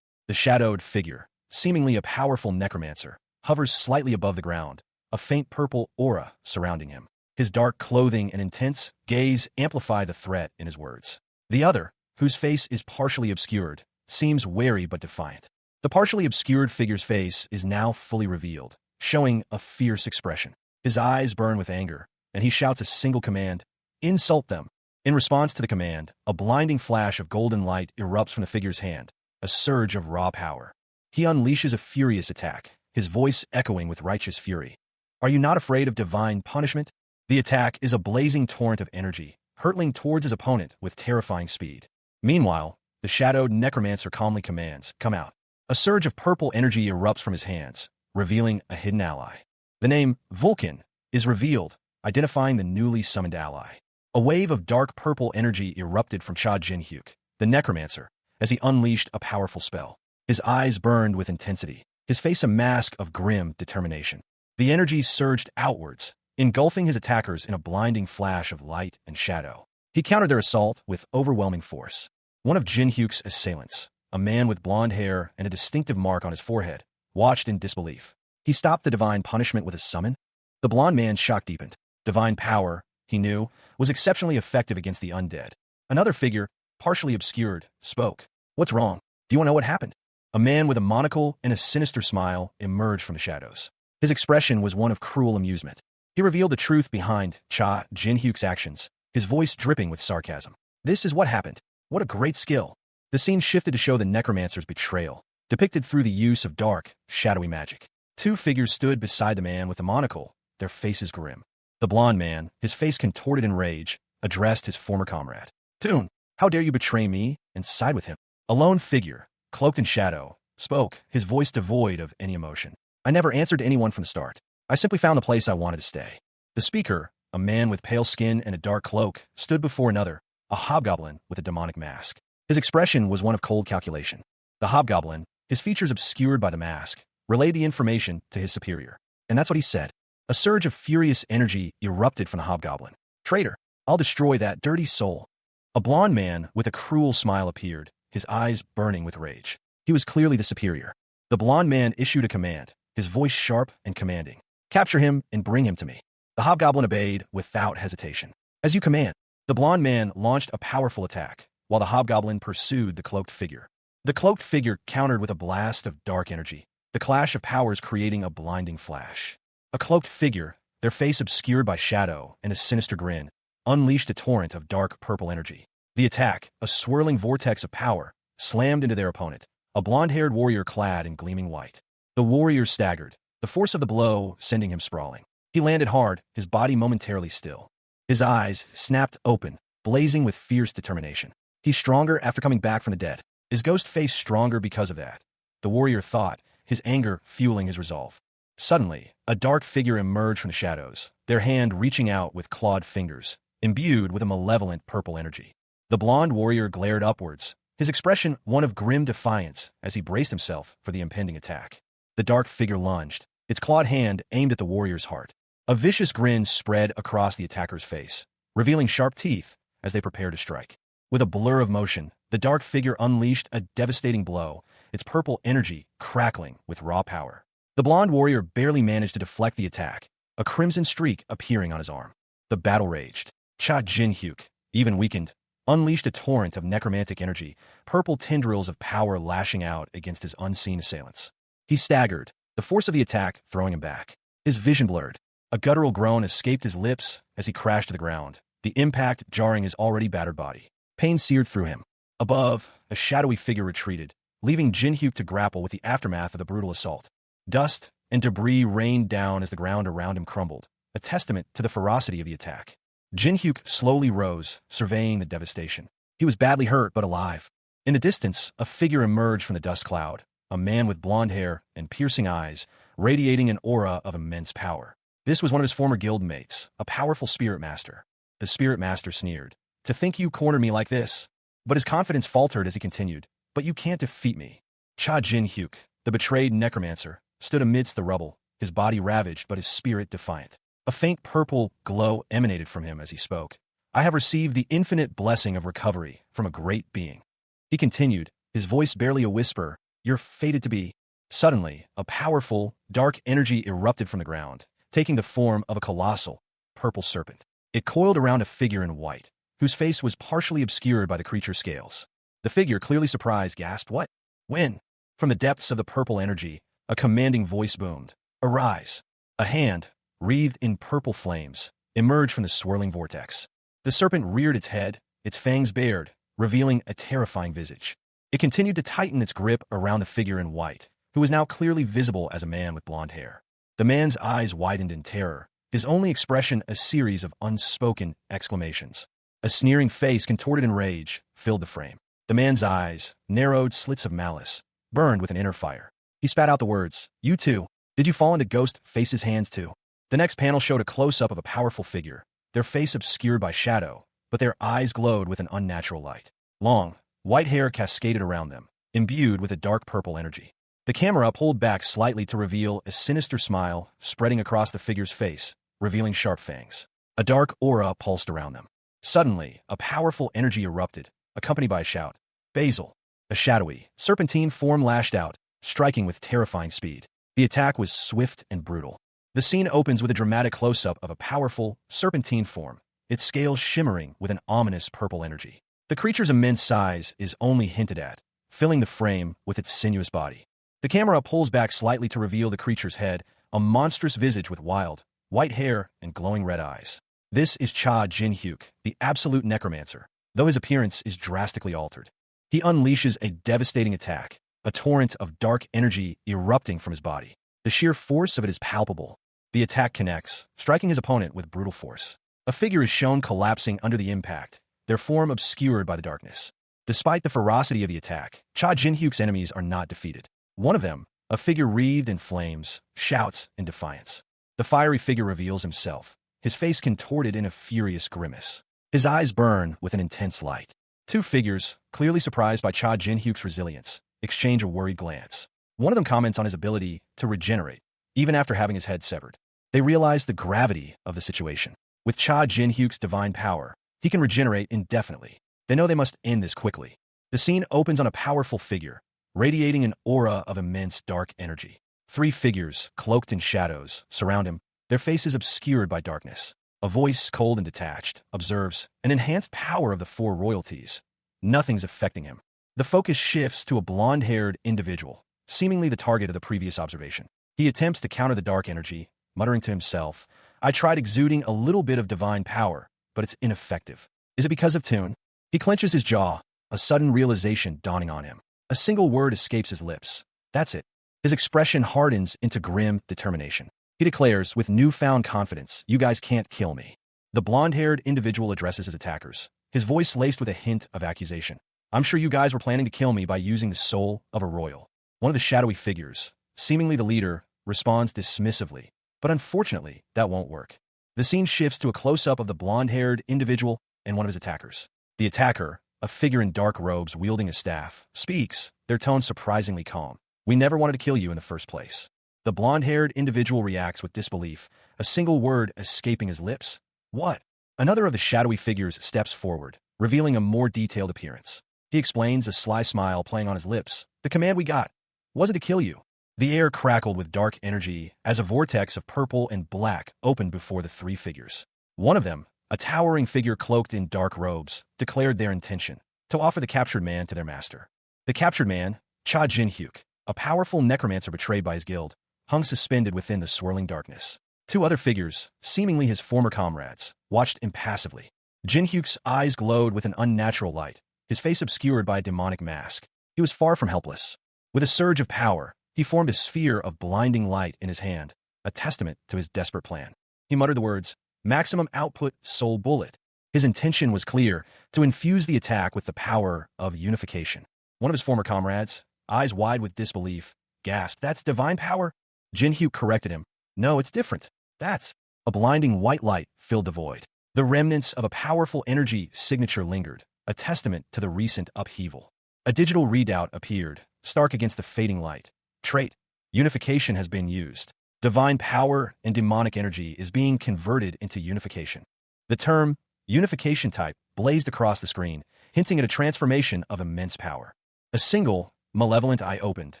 A: The shadowed figure, seemingly a powerful necromancer, hovers slightly above the ground, a faint purple aura surrounding him. His dark clothing and intense gaze amplify the threat in his words. The other, whose face is partially obscured, seems wary but defiant. The partially obscured figure's face is now fully revealed, showing a fierce expression. His eyes burn with anger, and he shouts a single command, "Insult them." In response to the command, a blinding flash of golden light erupts from the figure's hand, a surge of raw power. He unleashes a furious attack, his voice echoing with righteous fury. "Are you not afraid of divine punishment?" The attack is a blazing torrent of energy, hurtling towards his opponent with terrifying speed. Meanwhile, the shadowed necromancer calmly commands, "Come out." A surge of purple energy erupts from his hands, revealing a hidden ally. The name Vulcan is revealed, identifying the newly summoned ally. A wave of dark purple energy erupted from Cha Jin-hyuk, the necromancer, as he unleashed a powerful spell. His eyes burned with intensity, his face a mask of grim determination. The energy surged outwards, engulfing his attackers in a blinding flash of light and shadow. He countered their assault with overwhelming force. One of Jin-hyuk's assailants, a man with blonde hair and a distinctive mark on his forehead, watched in disbelief. He stopped the divine punishment with a summon. The blonde man's shock deepened. Divine power, he knew, was exceptionally effective against the undead. Another figure, partially obscured, spoke. "What's wrong? Do you want to know what happened?" A man with a monocle and a sinister smile emerged from the shadows. His expression was one of cruel amusement. He revealed the truth behind Cha Jin-hyuk's actions, his voice dripping with sarcasm. "This is what happened. What a great skill." The scene shifted to show the necromancer's betrayal, depicted through the use of dark, shadowy magic. Two figures stood beside the man with the monocle, their faces grim. The blonde man, his face contorted in rage, addressed his former comrade. "Toon, how dare you betray me and side with him?" A lone figure, cloaked in shadow, spoke, his voice devoid of any emotion. "I never answered to anyone from the start. I simply found the place I wanted to stay." The speaker, a man with pale skin and a dark cloak, stood before another, a hobgoblin with a demonic mask. His expression was one of cold calculation. The hobgoblin, his features obscured by the mask, relayed the information to his superior. And that's what he said. A surge of furious energy erupted from the hobgoblin. "Traitor, I'll destroy that dirty soul." A blond man with a cruel smile appeared, his eyes burning with rage. He was clearly the superior. The blond man issued a command, his voice sharp and commanding. "Capture him and bring him to me." The hobgoblin obeyed without hesitation. "As you command." The blond man launched a powerful attack, while the hobgoblin pursued the cloaked figure. The cloaked figure countered with a blast of dark energy, the clash of powers creating a blinding flash. A cloaked figure, their face obscured by shadow and a sinister grin, unleashed a torrent of dark purple energy. The attack, a swirling vortex of power, slammed into their opponent, a blonde-haired warrior clad in gleaming white. The warrior staggered, the force of the blow sending him sprawling. He landed hard, his body momentarily still. His eyes snapped open, blazing with fierce determination. He's stronger after coming back from the dead. His ghost face stronger because of that. The warrior thought, his anger fueling his resolve. Suddenly, a dark figure emerged from the shadows, their hand reaching out with clawed fingers, imbued with a malevolent purple energy. The blonde warrior glared upwards, his expression one of grim defiance as he braced himself for the impending attack. The dark figure lunged, its clawed hand aimed at the warrior's heart. A vicious grin spread across the attacker's face, revealing sharp teeth as they prepared to strike. With a blur of motion, the dark figure unleashed a devastating blow, its purple energy crackling with raw power. The blonde warrior barely managed to deflect the attack, a crimson streak appearing on his arm. The battle raged. Cha Jin-hyuk, even weakened, unleashed a torrent of necromantic energy, purple tendrils of power lashing out against his unseen assailants. He staggered, the force of the attack throwing him back. His vision blurred. A guttural groan escaped his lips as he crashed to the ground, the impact jarring his already battered body. Pain seared through him. Above, a shadowy figure retreated, leaving Jin-hyuk to grapple with the aftermath of the brutal assault. Dust and debris rained down as the ground around him crumbled, a testament to the ferocity of the attack. Jin-hyuk slowly rose, surveying the devastation. He was badly hurt but alive. In the distance, a figure emerged from the dust cloud, a man with blonde hair and piercing eyes, radiating an aura of immense power. This was one of his former guildmates, a powerful spirit master. The spirit master sneered. "To think you cornered me like this." But his confidence faltered as he continued. "But you can't defeat me." Cha Jin-hyuk, the betrayed necromancer, stood amidst the rubble, his body ravaged but his spirit defiant. A faint purple glow emanated from him as he spoke. "I have received the infinite blessing of recovery from a great being." He continued, his voice barely a whisper, "You're fated to be." Suddenly, a powerful, dark energy erupted from the ground, taking the form of a colossal, purple serpent. It coiled around a figure in white, whose face was partially obscured by the creature's scales. The figure, clearly surprised, gasped, "What? When?" From the depths of the purple energy, a commanding voice boomed. "Arise!" A hand, wreathed in purple flames, emerged from the swirling vortex. The serpent reared its head, its fangs bared, revealing a terrifying visage. It continued to tighten its grip around the figure in white, who was now clearly visible as a man with blonde hair. The man's eyes widened in terror, his only expression a series of unspoken exclamations. A sneering face contorted in rage filled the frame. The man's eyes, narrowed slits of malice, burned with an inner fire. He spat out the words, "You too? Did you fall into Ghost Face's hands too?" The next panel showed a close-up of a powerful figure, their face obscured by shadow, but their eyes glowed with an unnatural light. Long, white hair cascaded around them, imbued with a dark purple energy. The camera pulled back slightly to reveal a sinister smile spreading across the figure's face, revealing sharp fangs. A dark aura pulsed around them. Suddenly, a powerful energy erupted, accompanied by a shout. "Basil!" A shadowy, serpentine form lashed out, striking with terrifying speed. The attack was swift and brutal. The scene opens with a dramatic close-up of a powerful, serpentine form, its scales shimmering with an ominous purple energy. The creature's immense size is only hinted at, filling the frame with its sinuous body. The camera pulls back slightly to reveal the creature's head, a monstrous visage with wild, white hair and glowing red eyes. This is Cha Jin-hyuk, the absolute necromancer, though his appearance is drastically altered. He unleashes a devastating attack, a torrent of dark energy erupting from his body. The sheer force of it is palpable. The attack connects, striking his opponent with brutal force. A figure is shown collapsing under the impact, their form obscured by the darkness. Despite the ferocity of the attack, Cha Jin-hyuk's enemies are not defeated. One of them, a figure wreathed in flames, shouts in defiance. The fiery figure reveals himself, his face contorted in a furious grimace. His eyes burn with an intense light. Two figures, clearly surprised by Cha Jin-hyuk's resilience, exchange a worried glance. One of them comments on his ability to regenerate, even after having his head severed. They realize the gravity of the situation. With Cha Jin-hyuk's divine power, he can regenerate indefinitely. They know they must end this quickly. The scene opens on a powerful figure, radiating an aura of immense dark energy. Three figures, cloaked in shadows, surround him, their faces obscured by darkness. A voice, cold and detached, observes an enhanced power of the four royalties. Nothing's affecting him. The focus shifts to a blonde-haired individual, seemingly the target of the previous observation. He attempts to counter the dark energy, muttering to himself, "I tried exuding a little bit of divine power, but it's ineffective. Is it because of tune?" He clenches his jaw, a sudden realization dawning on him. A single word escapes his lips. That's it. His expression hardens into grim determination. He declares with newfound confidence, "You guys can't kill me." The blonde-haired individual addresses his attackers, his voice laced with a hint of accusation. "I'm sure you guys were planning to kill me by using the soul of a royal." One of the shadowy figures, seemingly the leader, responds dismissively, but unfortunately, that won't work. The scene shifts to a close-up of the blonde-haired individual and one of his attackers. The attacker, a figure in dark robes wielding a staff, speaks, their tone surprisingly calm. "We never wanted to kill you in the first place." The blonde-haired individual reacts with disbelief, a single word escaping his lips. "What?" Another of the shadowy figures steps forward, revealing a more detailed appearance. He explains, a sly smile playing on his lips. "The command we got wasn't to kill you." The air crackled with dark energy as a vortex of purple and black opened before the three figures. One of them, a towering figure cloaked in dark robes, declared their intention to offer the captured man to their master. The captured man, Cha Jin-hyuk, a powerful necromancer betrayed by his guild, hung suspended within the swirling darkness. Two other figures, seemingly his former comrades, watched impassively. Jin-hyuk's eyes glowed with an unnatural light, his face obscured by a demonic mask. He was far from helpless. With a surge of power, he formed a sphere of blinding light in his hand, a testament to his desperate plan. He muttered the words, "Maximum output soul bullet." His intention was clear, to infuse the attack with the power of unification. One of his former comrades, eyes wide with disbelief, gasped, "That's divine power?" Jin-hyuk corrected him, "No, it's different. That's..." A blinding white light filled the void. The remnants of a powerful energy signature lingered, a testament to the recent upheaval. A digital readout appeared, stark against the fading light. Trait: unification has been used. Divine power and demonic energy is being converted into unification. The term, unification type, blazed across the screen, hinting at a transformation of immense power. A single, malevolent eye opened,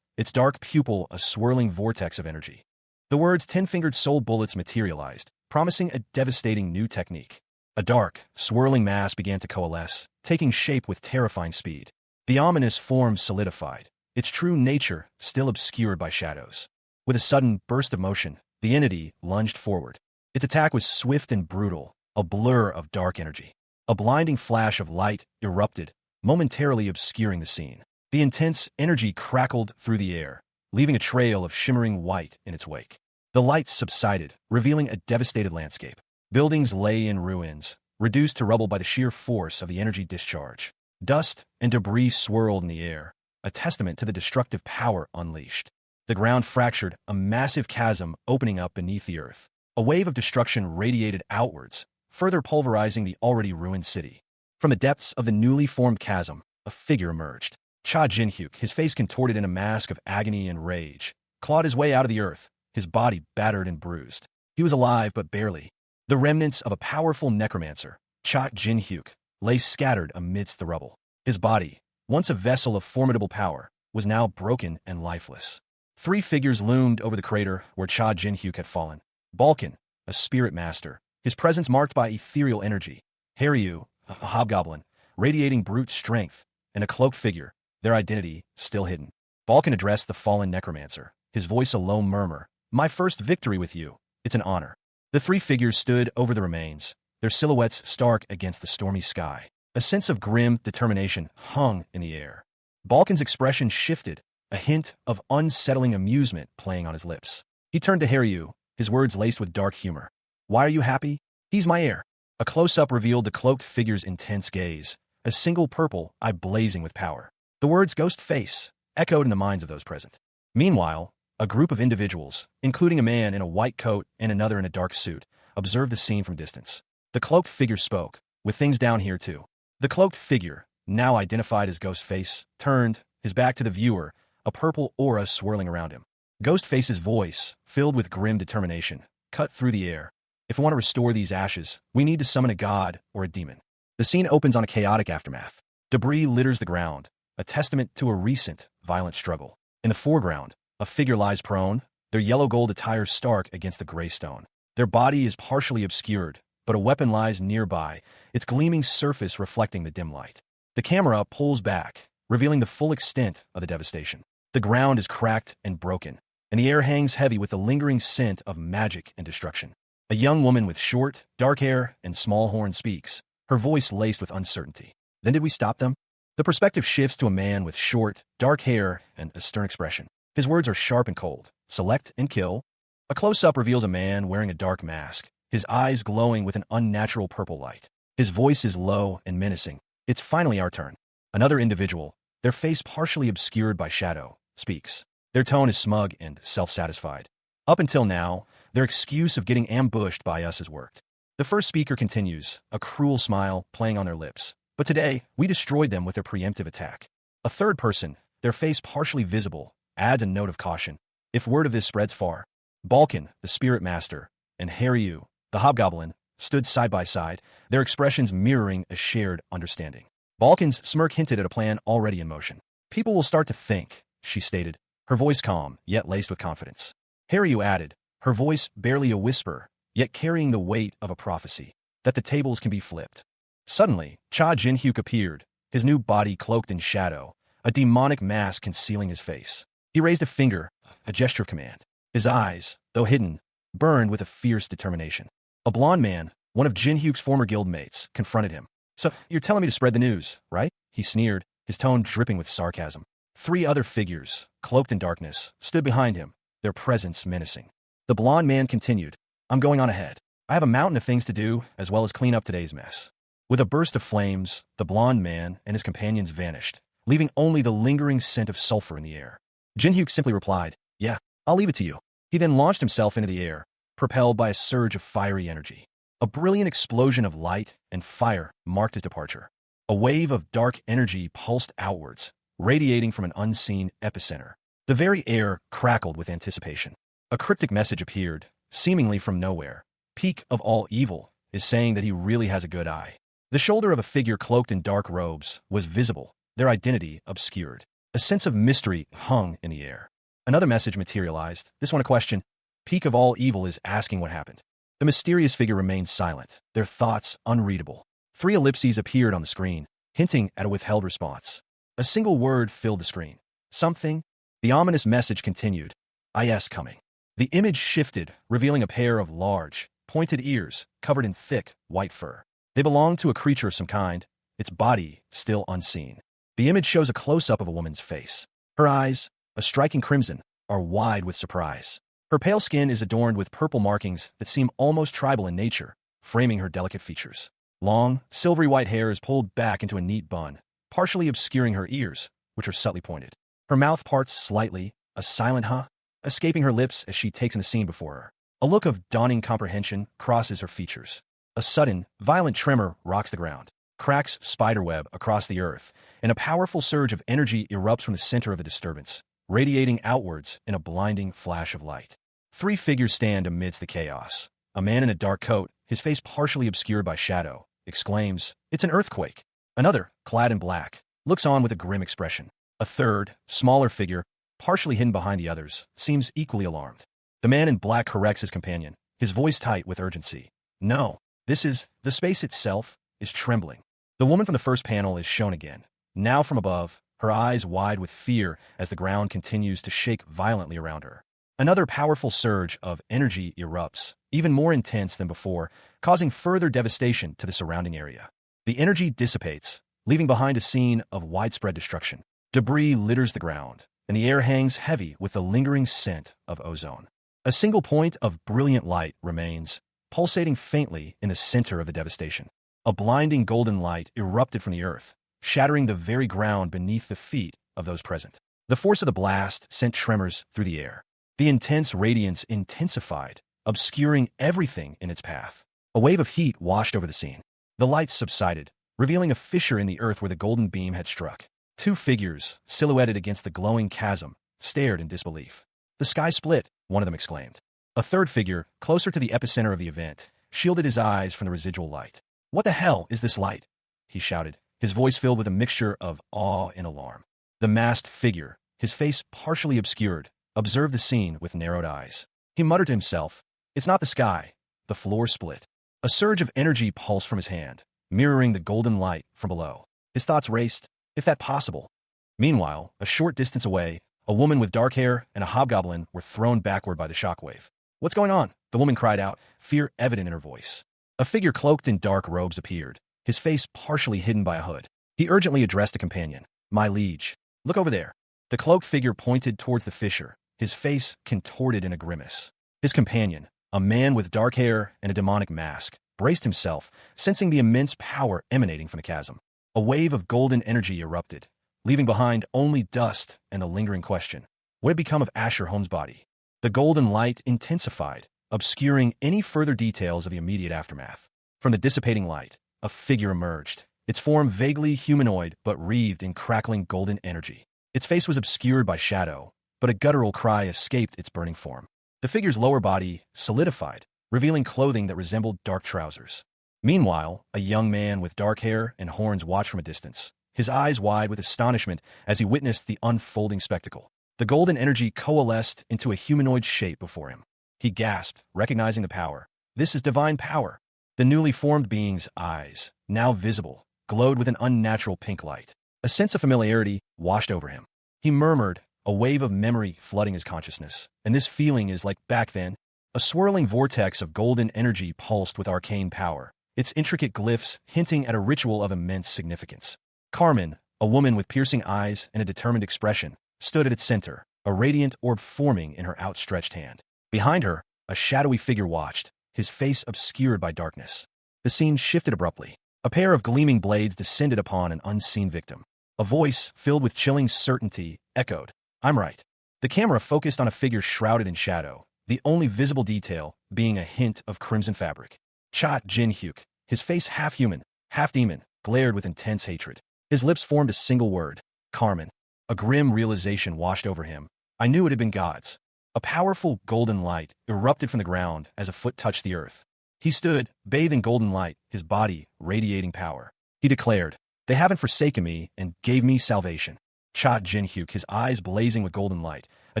A: its dark pupil a swirling vortex of energy. The words 10-fingered soul bullets materialized, promising a devastating new technique. A dark, swirling mass began to coalesce, taking shape with terrifying speed. The ominous form solidified, its true nature still obscured by shadows. With a sudden burst of motion, the entity lunged forward. Its attack was swift and brutal, a blur of dark energy. A blinding flash of light erupted, momentarily obscuring the scene. The intense energy crackled through the air, leaving a trail of shimmering white in its wake. The lights subsided, revealing a devastated landscape. Buildings lay in ruins, reduced to rubble by the sheer force of the energy discharge. Dust and debris swirled in the air, a testament to the destructive power unleashed. The ground fractured, a massive chasm opening up beneath the earth. A wave of destruction radiated outwards, further pulverizing the already ruined city. From the depths of the newly formed chasm, a figure emerged. Cha Jin-hyuk, his face contorted in a mask of agony and rage, clawed his way out of the earth, his body battered and bruised. He was alive, but barely. The remnants of a powerful necromancer, Cha Jin-hyuk, lay scattered amidst the rubble. His body, once a vessel of formidable power, was now broken and lifeless. 3 figures loomed over the crater where Cha Jin-hyuk had fallen. Balkan, a spirit master, his presence marked by ethereal energy. Haryu, a hobgoblin, radiating brute strength, and a cloaked figure, their identity still hidden. Balkan addressed the fallen necromancer, his voice a low murmur. "My first victory with you. It's an honor." The 3 figures stood over the remains, their silhouettes stark against the stormy sky. A sense of grim determination hung in the air. Balkan's expression shifted, a hint of unsettling amusement playing on his lips. He turned to Haryu, his words laced with dark humor. "Why are you happy? He's my heir." A close-up revealed the cloaked figure's intense gaze, a single purple eye blazing with power. The words "ghost face" echoed in the minds of those present. Meanwhile, a group of individuals, including a man in a white coat and another in a dark suit, observed the scene from distance. The cloaked figure spoke, "With things down here too." The cloaked figure, now identified as Ghostface, turned, his back to the viewer, a purple aura swirling around him. Ghostface's voice, filled with grim determination, cut through the air. "If we want to restore these ashes, we need to summon a god or a demon." The scene opens on a chaotic aftermath. Debris litters the ground, a testament to a recent, violent struggle. In the foreground, a figure lies prone, their yellow-gold attire stark against the gray stone. Their body is partially obscured, but a weapon lies nearby, its gleaming surface reflecting the dim light. The camera pulls back, revealing the full extent of the devastation. The ground is cracked and broken, and the air hangs heavy with the lingering scent of magic and destruction. A young woman with short, dark hair and small horn speaks, her voice laced with uncertainty. "Then did we stop them?" The perspective shifts to a man with short, dark hair and a stern expression. His words are sharp and cold. "Select and kill." A close-up reveals a man wearing a dark mask, his eyes glowing with an unnatural purple light. His voice is low and menacing. "It's finally our turn." Another individual, their face partially obscured by shadow, speaks. Their tone is smug and self-satisfied. "Up until now, their excuse of getting ambushed by us has worked." The first speaker continues, a cruel smile playing on their lips. "But today, we destroyed them with their preemptive attack." A third person, their face partially visible, adds a note of caution. "If word of this spreads far." Balkan, the spirit master, and Haryu, the hobgoblin, stood side by side, their expressions mirroring a shared understanding. Balkan's smirk hinted at a plan already in motion. "People will start to think," she stated, her voice calm, yet laced with confidence. Haryu added, her voice barely a whisper, yet carrying the weight of a prophecy, "that the tables can be flipped." Suddenly, Cha Jin-hyuk appeared, his new body cloaked in shadow, a demonic mask concealing his face. He raised a finger, a gesture of command. His eyes, though hidden, burned with a fierce determination. A blond man, one of Jin-hyuk's former guildmates, confronted him. "So, you're telling me to spread the news, right?" He sneered, his tone dripping with sarcasm. 3 other figures, cloaked in darkness, stood behind him, their presence menacing. The blond man continued, "I'm going on ahead. I have a mountain of things to do, as well as clean up today's mess." With a burst of flames, the blond man and his companions vanished, leaving only the lingering scent of sulfur in the air. Jin-hyuk simply replied, "Yeah, I'll leave it to you." He then launched himself into the air, propelled by a surge of fiery energy. A brilliant explosion of light and fire marked his departure. A wave of dark energy pulsed outwards, radiating from an unseen epicenter. The very air crackled with anticipation. A cryptic message appeared, seemingly from nowhere. "Peak of all evil is saying that he really has a good eye." The shoulder of a figure cloaked in dark robes was visible, their identity obscured. A sense of mystery hung in the air. Another message materialized, this one a question. peak of all evil, is asking what happened. The mysterious figure remained silent, their thoughts unreadable. 3 ellipses appeared on the screen, hinting at a withheld response. A single word filled the screen. Something. The ominous message continued. IS coming. The image shifted, revealing a pair of large, pointed ears covered in thick, white fur. They belonged to a creature of some kind, its body still unseen. The image shows a close-up of a woman's face. Her eyes, a striking crimson, are wide with surprise. Her pale skin is adorned with purple markings that seem almost tribal in nature, framing her delicate features. Long, silvery white hair is pulled back into a neat bun, partially obscuring her ears, which are subtly pointed. Her mouth parts slightly, a silent huh, escaping her lips as she takes in the scene before her. A look of dawning comprehension crosses her features. A sudden, violent tremor rocks the ground, cracks spiderweb across the earth, and a powerful surge of energy erupts from the center of the disturbance, radiating outwards in a blinding flash of light. 3 figures stand amidst the chaos. A man in a dark coat, his face partially obscured by shadow, exclaims, "It's an earthquake." Another, clad in black, looks on with a grim expression. A third, smaller figure, partially hidden behind the others, seems equally alarmed. The man in black corrects his companion, his voice tight with urgency. "No, this is, the space itself is trembling." The woman from the first panel is shown again, now from above, her eyes wide with fear as the ground continues to shake violently around her. Another powerful surge of energy erupts, even more intense than before, causing further devastation to the surrounding area. The energy dissipates, leaving behind a scene of widespread destruction. Debris litters the ground, and the air hangs heavy with the lingering scent of ozone. A single point of brilliant light remains, pulsating faintly in the center of the devastation. A blinding golden light erupted from the earth, shattering the very ground beneath the feet of those present. The force of the blast sent tremors through the air. The intense radiance intensified, obscuring everything in its path. A wave of heat washed over the scene. The lights subsided, revealing a fissure in the earth where the golden beam had struck. 2 figures, silhouetted against the glowing chasm, stared in disbelief. "The sky split," one of them exclaimed. A third figure, closer to the epicenter of the event, shielded his eyes from the residual light. "What the hell is this light?" he shouted, his voice filled with a mixture of awe and alarm. The masked figure, his face partially obscured, observed the scene with narrowed eyes. He muttered to himself, "It's not the sky." The floor split. A surge of energy pulsed from his hand, mirroring the golden light from below. His thoughts raced. If that possible? Meanwhile, a short distance away, a woman with dark hair and a hobgoblin were thrown backward by the shockwave. "What's going on?" the woman cried out, fear evident in her voice. A figure cloaked in dark robes appeared, his face partially hidden by a hood. He urgently addressed a companion. "My liege, look over there." The cloaked figure pointed towards the fissure, his face contorted in a grimace. His companion, a man with dark hair and a demonic mask, braced himself, sensing the immense power emanating from the chasm. A wave of golden energy erupted, leaving behind only dust and the lingering question, what had become of Asher Holmes' body? The golden light intensified, obscuring any further details of the immediate aftermath. From the dissipating light, a figure emerged, its form vaguely humanoid but wreathed in crackling golden energy. Its face was obscured by shadow, but a guttural cry escaped its burning form. The figure's lower body solidified, revealing clothing that resembled dark trousers. Meanwhile, a young man with dark hair and horns watched from a distance, his eyes wide with astonishment as he witnessed the unfolding spectacle. The golden energy coalesced into a humanoid shape before him. He gasped, recognizing the power. This is divine power. The newly formed being's eyes, now visible, glowed with an unnatural pink light. A sense of familiarity washed over him. He murmured, a wave of memory flooding his consciousness. And this feeling is like back then. A swirling vortex of golden energy pulsed with arcane power, its intricate glyphs hinting at a ritual of immense significance. Carmen, a woman with piercing eyes and a determined expression, stood at its center, a radiant orb forming in her outstretched hand. Behind her, a shadowy figure watched, his face obscured by darkness. The scene shifted abruptly. A pair of gleaming blades descended upon an unseen victim. A voice, filled with chilling certainty, echoed, "I'm right." The camera focused on a figure shrouded in shadow, the only visible detail being a hint of crimson fabric. Cha Jin-hyuk, his face half human, half demon, glared with intense hatred. His lips formed a single word, Carmen. A grim realization washed over him. I knew it had been God's. A powerful golden light erupted from the ground as a foot touched the earth. He stood, bathed in golden light, his body radiating power. He declared, "They haven't forsaken me and gave me salvation." Cha Jin-hyuk, his eyes blazing with golden light, a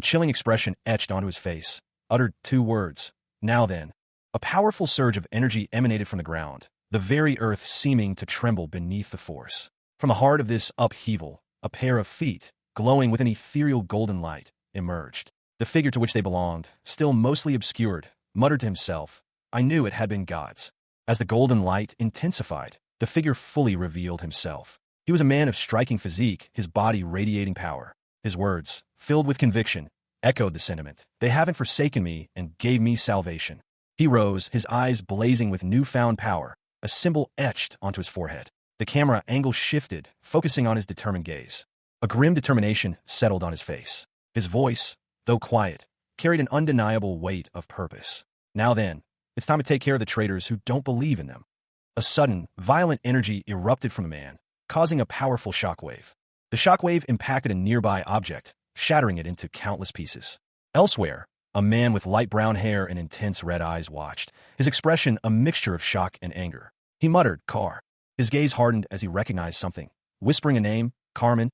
A: chilling expression etched onto his face. uttered 2 words. Now then. A powerful surge of energy emanated from the ground, the very earth seeming to tremble beneath the force. From the heart of this upheaval, a pair of feet, glowing with an ethereal golden light, emerged. The figure to which they belonged, still mostly obscured, muttered to himself, "I knew it had been God's." As the golden light intensified, the figure fully revealed himself. He was a man of striking physique, his body radiating power. His words, filled with conviction, echoed the sentiment, "They haven't forsaken me and gave me salvation." He rose, his eyes blazing with newfound power, a symbol etched onto his forehead. The camera angle shifted, focusing on his determined gaze. A grim determination settled on his face. His voice, though quiet, carried an undeniable weight of purpose. Now then, it's time to take care of the traitors who don't believe in them. A sudden, violent energy erupted from the man, causing a powerful shockwave. The shockwave impacted a nearby object, shattering it into countless pieces. Elsewhere, a man with light brown hair and intense red eyes watched, his expression a mixture of shock and anger. He muttered, "Car." His gaze hardened as he recognized something. Whispering a name, Carmen.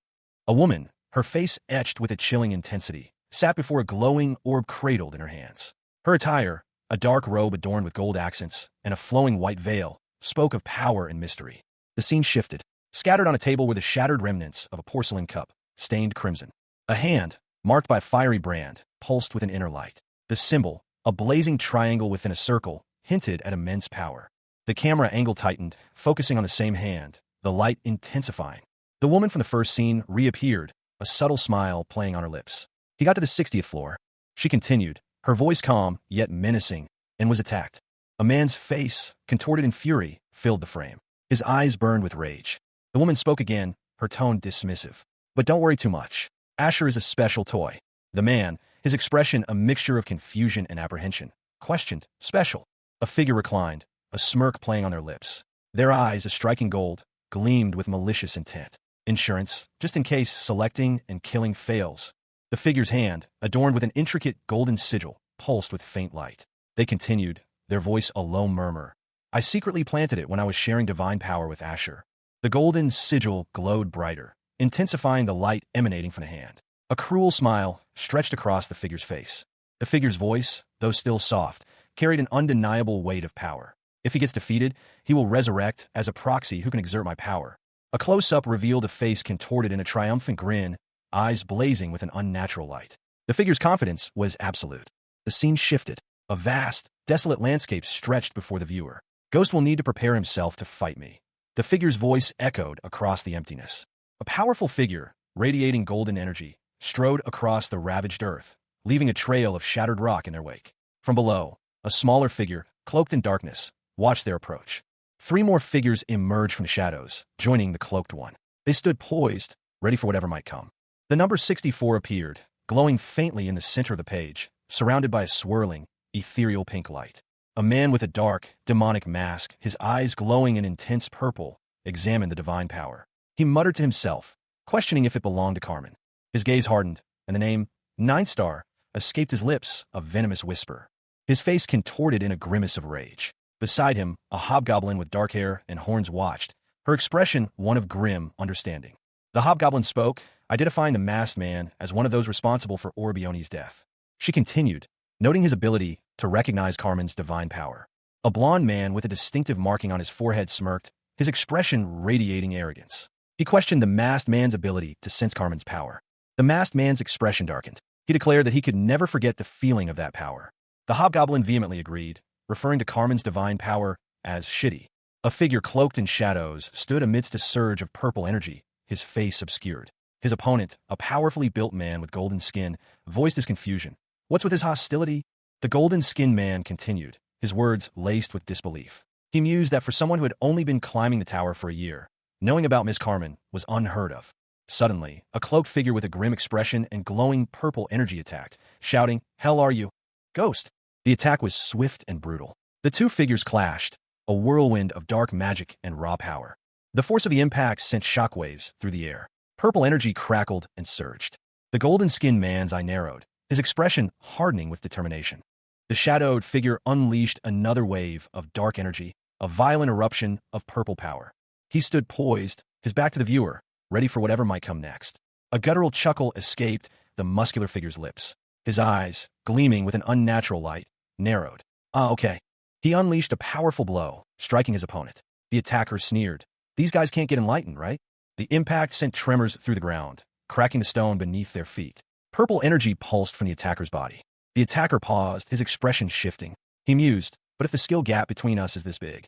A: A woman, her face etched with a chilling intensity, sat before a glowing orb cradled in her hands. Her attire, a dark robe adorned with gold accents and a flowing white veil, spoke of power and mystery. The scene shifted. Scattered on a table were the shattered remnants of a porcelain cup, stained crimson. A hand, marked by a fiery brand, pulsed with an inner light. The symbol, a blazing triangle within a circle, hinted at immense power. The camera angle tightened, focusing on the same hand, the light intensifying. The woman from the first scene reappeared, a subtle smile playing on her lips. He got to the 60th floor. She continued, her voice calm, yet menacing, and was attacked. A man's face, contorted in fury, filled the frame. His eyes burned with rage. The woman spoke again, her tone dismissive. "But don't worry too much. Asher is a special toy." The man, his expression a mixture of confusion and apprehension, questioned, "Special?" A figure reclined, a smirk playing on their lips. Their eyes, a striking gold, gleamed with malicious intent. "Insurance, just in case selecting and killing fails." The figure's hand, adorned with an intricate golden sigil, pulsed with faint light. They continued, their voice a low murmur. "I secretly planted it when I was sharing divine power with Asher." The golden sigil glowed brighter, intensifying the light emanating from the hand. A cruel smile stretched across the figure's face. The figure's voice, though still soft, carried an undeniable weight of power. "If he gets defeated, he will resurrect as a proxy who can exert my power." A close-up revealed a face contorted in a triumphant grin, eyes blazing with an unnatural light. The figure's confidence was absolute. The scene shifted. A vast, desolate landscape stretched before the viewer. "Ghost will need to prepare himself to fight me." The figure's voice echoed across the emptiness. A powerful figure, radiating golden energy, strode across the ravaged earth, leaving a trail of shattered rock in their wake. From below, a smaller figure, cloaked in darkness, watched their approach. 3 more figures emerged from the shadows, joining the cloaked one. They stood poised, ready for whatever might come. The number 64 appeared, glowing faintly in the center of the page, surrounded by a swirling, ethereal pink light. A man with a dark, demonic mask, his eyes glowing in intense purple, examined the divine power. He muttered to himself, questioning if it belonged to Carmen. His gaze hardened, and the name, Ninth Star, escaped his lips, a venomous whisper. His face contorted in a grimace of rage. Beside him, a hobgoblin with dark hair and horns watched, her expression one of grim understanding. The hobgoblin spoke, identifying the masked man as one of those responsible for Orbione's death. She continued, noting his ability to recognize Carmen's divine power. A blond man with a distinctive marking on his forehead smirked, his expression radiating arrogance. He questioned the masked man's ability to sense Carmen's power. The masked man's expression darkened. He declared that he could never forget the feeling of that power. The hobgoblin vehemently agreed, referring to Carmen's divine power as shitty. A figure cloaked in shadows stood amidst a surge of purple energy, his face obscured. His opponent, a powerfully built man with golden skin, voiced his confusion. "What's with his hostility?" The golden-skinned man continued, his words laced with disbelief. He mused that for someone who had only been climbing the tower for a year, knowing about Miss Carmen was unheard of. Suddenly, a cloaked figure with a grim expression and glowing purple energy attacked, shouting, "Hell are you? Ghost!" The attack was swift and brutal. The 2 figures clashed, a whirlwind of dark magic and raw power. The force of the impact sent shockwaves through the air. Purple energy crackled and surged. The golden-skinned man's eye narrowed, his expression hardening with determination. The shadowed figure unleashed another wave of dark energy, a violent eruption of purple power. He stood poised, his back to the viewer, ready for whatever might come next. A guttural chuckle escaped the muscular figure's lips. His eyes, gleaming with an unnatural light, narrowed. Ah, okay. He unleashed a powerful blow, striking his opponent. The attacker sneered. These guys can't get enlightened, right? The impact sent tremors through the ground, cracking the stone beneath their feet. Purple energy pulsed from the attacker's body. The attacker paused, his expression shifting. He mused, but if the skill gap between us is this big.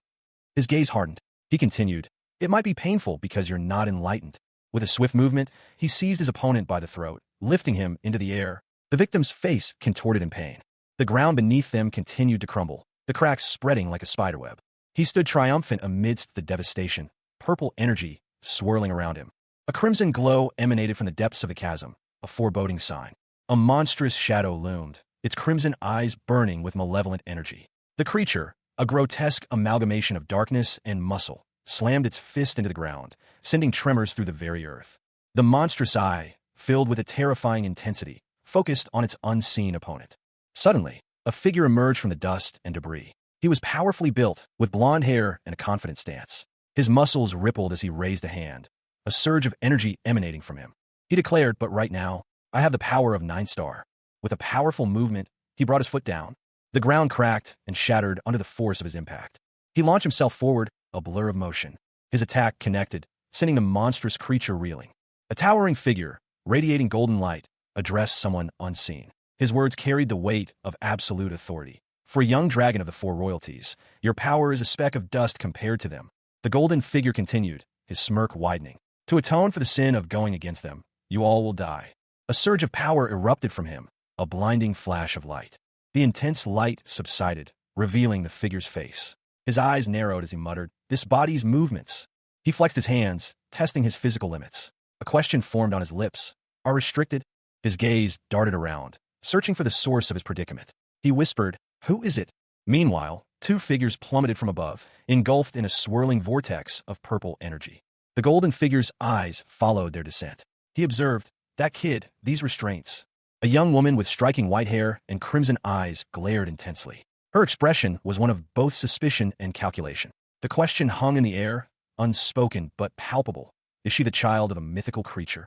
A: His gaze hardened. He continued, it might be painful because you're not enlightened. With a swift movement, he seized his opponent by the throat, lifting him into the air. The victim's face contorted in pain. The ground beneath them continued to crumble, the cracks spreading like a spiderweb. He stood triumphant amidst the devastation, purple energy swirling around him. A crimson glow emanated from the depths of the chasm, a foreboding sign. A monstrous shadow loomed, its crimson eyes burning with malevolent energy. The creature, a grotesque amalgamation of darkness and muscle, slammed its fist into the ground, sending tremors through the very earth. The monstrous eye, filled with a terrifying intensity, focused on its unseen opponent. Suddenly, a figure emerged from the dust and debris. He was powerfully built, with blonde hair and a confident stance. His muscles rippled as he raised a hand, a surge of energy emanating from him. He declared, but right now, I have the power of 9-star. With a powerful movement, he brought his foot down. The ground cracked and shattered under the force of his impact. He launched himself forward, a blur of motion. His attack connected, sending the monstrous creature reeling. A towering figure, radiating golden light, addressed someone unseen. His words carried the weight of absolute authority. For a young dragon of the 4 royalties, your power is a speck of dust compared to them. The golden figure continued, his smirk widening. To atone for the sin of going against them, you all will die. A surge of power erupted from him, a blinding flash of light. The intense light subsided, revealing the figure's face. His eyes narrowed as he muttered, this body's movements. He flexed his hands, testing his physical limits. A question formed on his lips. Are restricted? His gaze darted around, searching for the source of his predicament. He whispered, who is it? Meanwhile, 2 figures plummeted from above, engulfed in a swirling vortex of purple energy. The golden figure's eyes followed their descent. He observed, that kid, these restraints. A young woman with striking white hair and crimson eyes glared intensely. Her expression was one of both suspicion and calculation. The question hung in the air, unspoken but palpable. Is she the child of a mythical creature?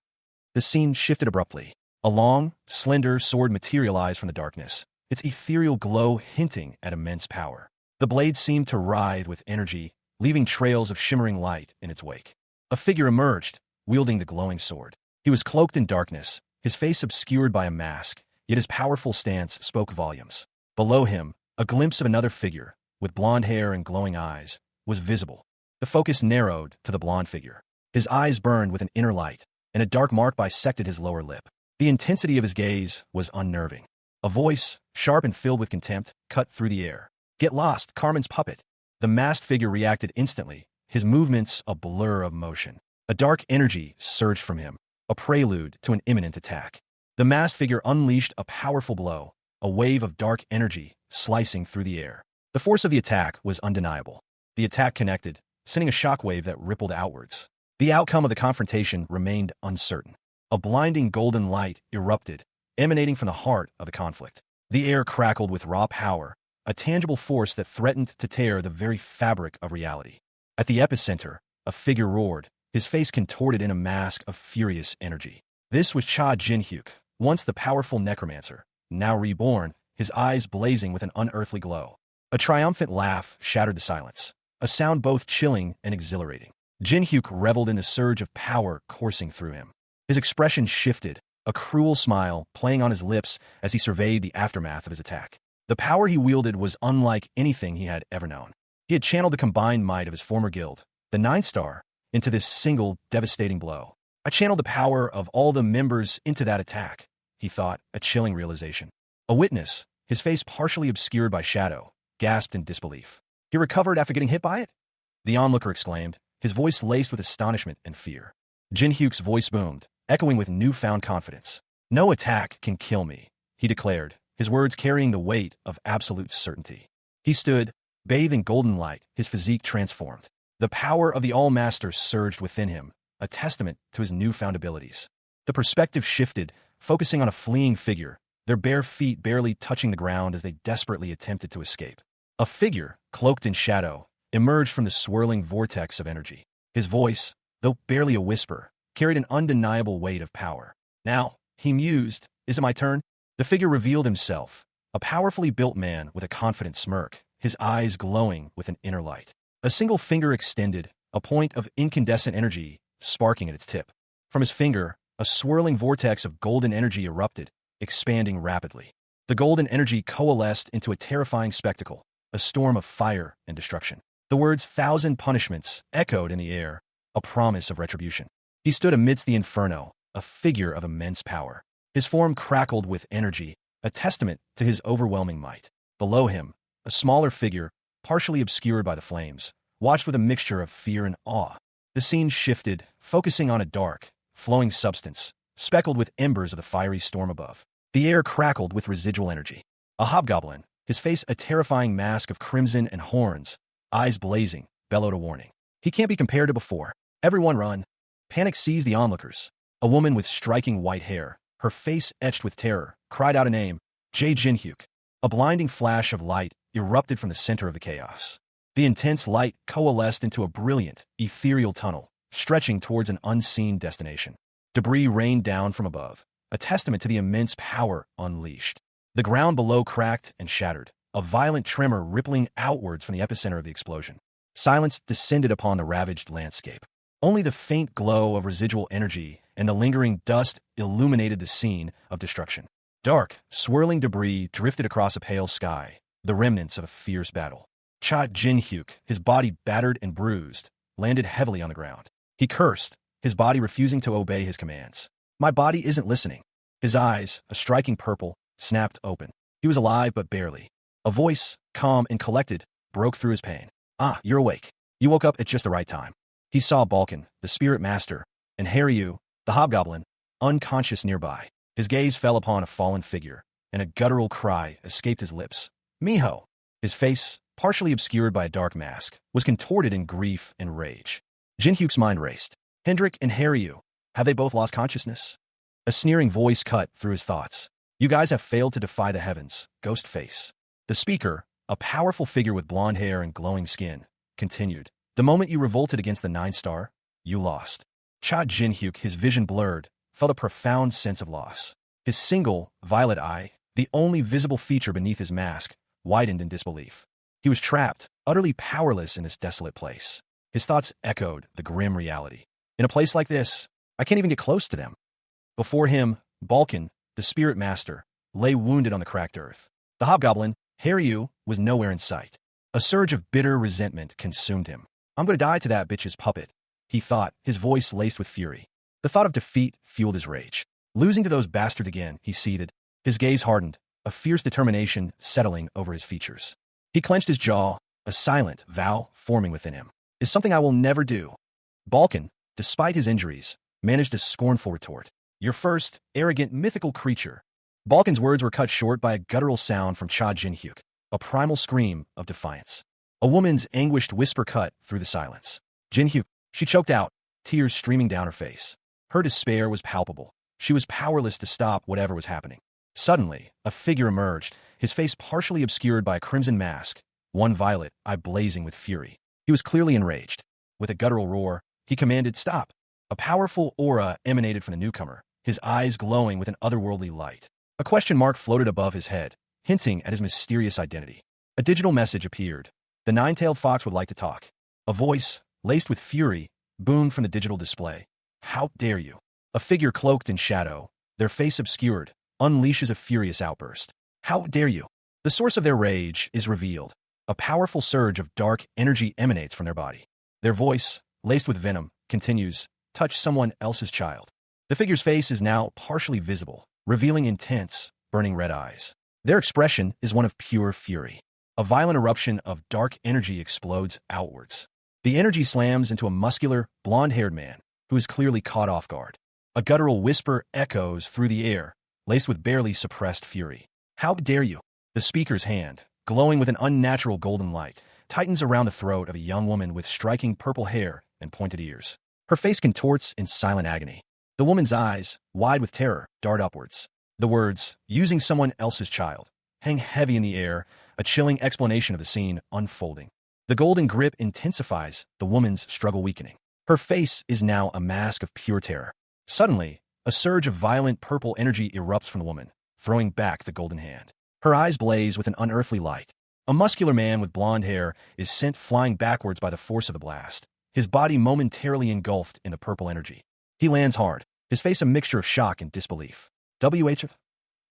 A: The scene shifted abruptly. A long, slender sword materialized from the darkness, its ethereal glow hinting at immense power. The blade seemed to writhe with energy, leaving trails of shimmering light in its wake. A figure emerged, wielding the glowing sword. He was cloaked in darkness, his face obscured by a mask, yet his powerful stance spoke volumes. Below him, a glimpse of another figure, with blonde hair and glowing eyes, was visible. The focus narrowed to the blonde figure. His eyes burned with an inner light, and a dark mark bisected his lower lip. The intensity of his gaze was unnerving. A voice, sharp and filled with contempt, cut through the air. Get lost, Carmen's puppet. The masked figure reacted instantly, his movements a blur of motion. A dark energy surged from him, a prelude to an imminent attack. The masked figure unleashed a powerful blow, a wave of dark energy slicing through the air. The force of the attack was undeniable. The attack connected, sending a shockwave that rippled outwards. The outcome of the confrontation remained uncertain. A blinding golden light erupted, emanating from the heart of the conflict. The air crackled with raw power, a tangible force that threatened to tear the very fabric of reality. At the epicenter, a figure roared, his face contorted in a mask of furious energy. This was Cha Jin-hyuk, once the powerful necromancer, now reborn, his eyes blazing with an unearthly glow. A triumphant laugh shattered the silence, a sound both chilling and exhilarating. Jin-hyuk reveled in the surge of power coursing through him. His expression shifted, a cruel smile playing on his lips as he surveyed the aftermath of his attack. The power he wielded was unlike anything he had ever known. He had channeled the combined might of his former guild, the 9-star, into this single devastating blow. I channeled the power of all the members into that attack, he thought, a chilling realization. A witness, his face partially obscured by shadow, gasped in disbelief. He recovered after getting hit by it? The onlooker exclaimed, his voice laced with astonishment and fear. Jin-hyuk's voice boomed, echoing with newfound confidence. No attack can kill me, he declared, his words carrying the weight of absolute certainty. He stood, bathed in golden light, his physique transformed. The power of the All-Master surged within him, a testament to his newfound abilities. The perspective shifted, focusing on a fleeing figure, their bare feet barely touching the ground as they desperately attempted to escape. A figure, cloaked in shadow, emerged from the swirling vortex of energy. His voice, though barely a whisper, carried an undeniable weight of power. Now, he mused, is it my turn? The figure revealed himself, a powerfully built man with a confident smirk, his eyes glowing with an inner light. A single finger extended, a point of incandescent energy sparking at its tip. From his finger, a swirling vortex of golden energy erupted, expanding rapidly. The golden energy coalesced into a terrifying spectacle, a storm of fire and destruction. The words "thousand punishments" echoed in the air, a promise of retribution. He stood amidst the inferno, a figure of immense power. His form crackled with energy, a testament to his overwhelming might. Below him, a smaller figure, partially obscured by the flames, watched with a mixture of fear and awe. The scene shifted, focusing on a dark, flowing substance, speckled with embers of the fiery storm above. The air crackled with residual energy. A hobgoblin, his face a terrifying mask of crimson and horns, eyes blazing, bellowed a warning. He can't be compared to before. Everyone run. Panic seized the onlookers. A woman with striking white hair, her face etched with terror, cried out a name, Jae Jinhyuk. A blinding flash of light erupted from the center of the chaos. The intense light coalesced into a brilliant, ethereal tunnel, stretching towards an unseen destination. Debris rained down from above, a testament to the immense power unleashed. The ground below cracked and shattered, a violent tremor rippling outwards from the epicenter of the explosion. Silence descended upon the ravaged landscape. Only the faint glow of residual energy and the lingering dust illuminated the scene of destruction. Dark, swirling debris drifted across a pale sky, the remnants of a fierce battle. Cha Jin-hyuk, his body battered and bruised, landed heavily on the ground. He cursed, his body refusing to obey his commands. My body isn't listening. His eyes, a striking purple, snapped open. He was alive but barely. A voice, calm and collected, broke through his pain. Ah, you're awake. You woke up at just the right time. He saw Balkan, the spirit master, and Haryu, the hobgoblin, unconscious nearby. His gaze fell upon a fallen figure, and a guttural cry escaped his lips. Miho! His face, partially obscured by a dark mask, was contorted in grief and rage. Jinhyuk's mind raced. Hendrik and Haryu, have they both lost consciousness? A sneering voice cut through his thoughts. You guys have failed to defy the heavens, ghost face. The speaker, a powerful figure with blonde hair and glowing skin, continued. The moment you revolted against the 9-star, you lost. Cha Jin-hyuk, his vision blurred, felt a profound sense of loss. His single, violet eye, the only visible feature beneath his mask, widened in disbelief. He was trapped, utterly powerless in this desolate place. His thoughts echoed the grim reality. In a place like this, I can't even get close to them. Before him, Balkan, the spirit master, lay wounded on the cracked earth. The hobgoblin, Haryu, was nowhere in sight. A surge of bitter resentment consumed him. I'm going to die to that bitch's puppet, he thought, his voice laced with fury. The thought of defeat fueled his rage. Losing to those bastards again, he seethed. His gaze hardened, a fierce determination settling over his features. He clenched his jaw, a silent vow forming within him. Is something I will never do. Balkan, despite his injuries, managed a scornful retort. Your first, arrogant, mythical creature. Balkan's words were cut short by a guttural sound from Cha Jin-hyuk, a primal scream of defiance. A woman's anguished whisper cut through the silence. Jin-hyuk, she choked out, tears streaming down her face. Her despair was palpable. She was powerless to stop whatever was happening. Suddenly, a figure emerged, his face partially obscured by a crimson mask, one violet eye blazing with fury. He was clearly enraged. With a guttural roar, he commanded, "Stop!" A powerful aura emanated from the newcomer, his eyes glowing with an otherworldly light. A question mark floated above his head, hinting at his mysterious identity. A digital message appeared. The nine-tailed fox would like to talk. A voice, laced with fury, boomed from the digital display. How dare you? A figure cloaked in shadow, their face obscured, unleashes a furious outburst. How dare you? The source of their rage is revealed. A powerful surge of dark energy emanates from their body. Their voice, laced with venom, continues, touch someone else's child. The figure's face is now partially visible, revealing intense, burning red eyes. Their expression is one of pure fury. A violent eruption of dark energy explodes outwards. The energy slams into a muscular, blonde-haired man who is clearly caught off guard. A guttural whisper echoes through the air, laced with barely suppressed fury. How dare you? The speaker's hand, glowing with an unnatural golden light, tightens around the throat of a young woman with striking purple hair and pointed ears. Her face contorts in silent agony. The woman's eyes, wide with terror, dart upwards. The words, using someone else's child, hang heavy in the air, a chilling explanation of the scene unfolding. The golden grip intensifies, the woman's struggle weakening. Her face is now a mask of pure terror. Suddenly, a surge of violent purple energy erupts from the woman, throwing back the golden hand. Her eyes blaze with an unearthly light. A muscular man with blonde hair is sent flying backwards by the force of the blast, his body momentarily engulfed in the purple energy. He lands hard, his face a mixture of shock and disbelief. WH?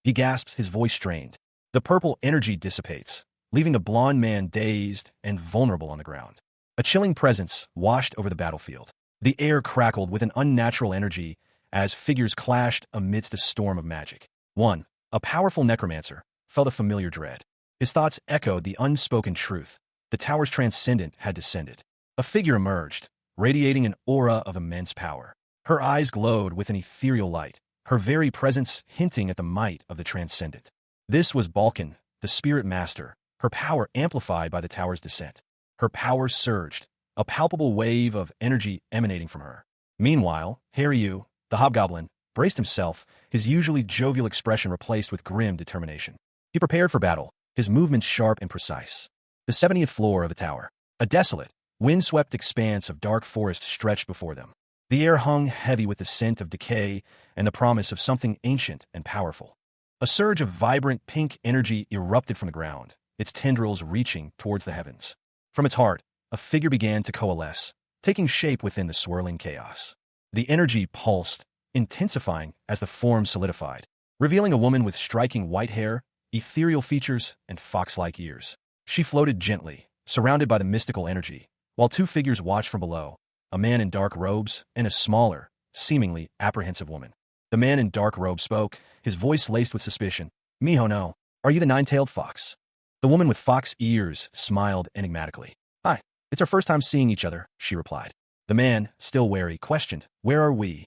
A: He gasps, his voice strained. The purple energy dissipates, leaving the blonde man dazed and vulnerable on the ground. A chilling presence washed over the battlefield. The air crackled with an unnatural energy as figures clashed amidst a storm of magic. One, a powerful necromancer, felt a familiar dread. His thoughts echoed the unspoken truth. The tower's transcendent had descended. A figure emerged, radiating an aura of immense power. Her eyes glowed with an ethereal light, her very presence hinting at the might of the transcendent. This was Balkan, the spirit master, her power amplified by the tower's descent. Her power surged, a palpable wave of energy emanating from her. Meanwhile, Haryu, the hobgoblin, braced himself, his usually jovial expression replaced with grim determination. He prepared for battle, his movements sharp and precise. The 70th floor of the tower. A desolate, windswept expanse of dark forest stretched before them. The air hung heavy with the scent of decay and the promise of something ancient and powerful. A surge of vibrant pink energy erupted from the ground, its tendrils reaching towards the heavens. From its heart, a figure began to coalesce, taking shape within the swirling chaos. The energy pulsed, intensifying as the form solidified, revealing a woman with striking white hair, ethereal features, and fox-like ears. She floated gently, surrounded by the mystical energy, while two figures watched from below, a man in dark robes and a smaller, seemingly apprehensive woman. The man in dark robes spoke, his voice laced with suspicion. "Miho no, are you the nine-tailed fox?" The woman with fox ears smiled enigmatically. "Hi, it's our first time seeing each other," she replied. The man, still wary, questioned, "Where are we?"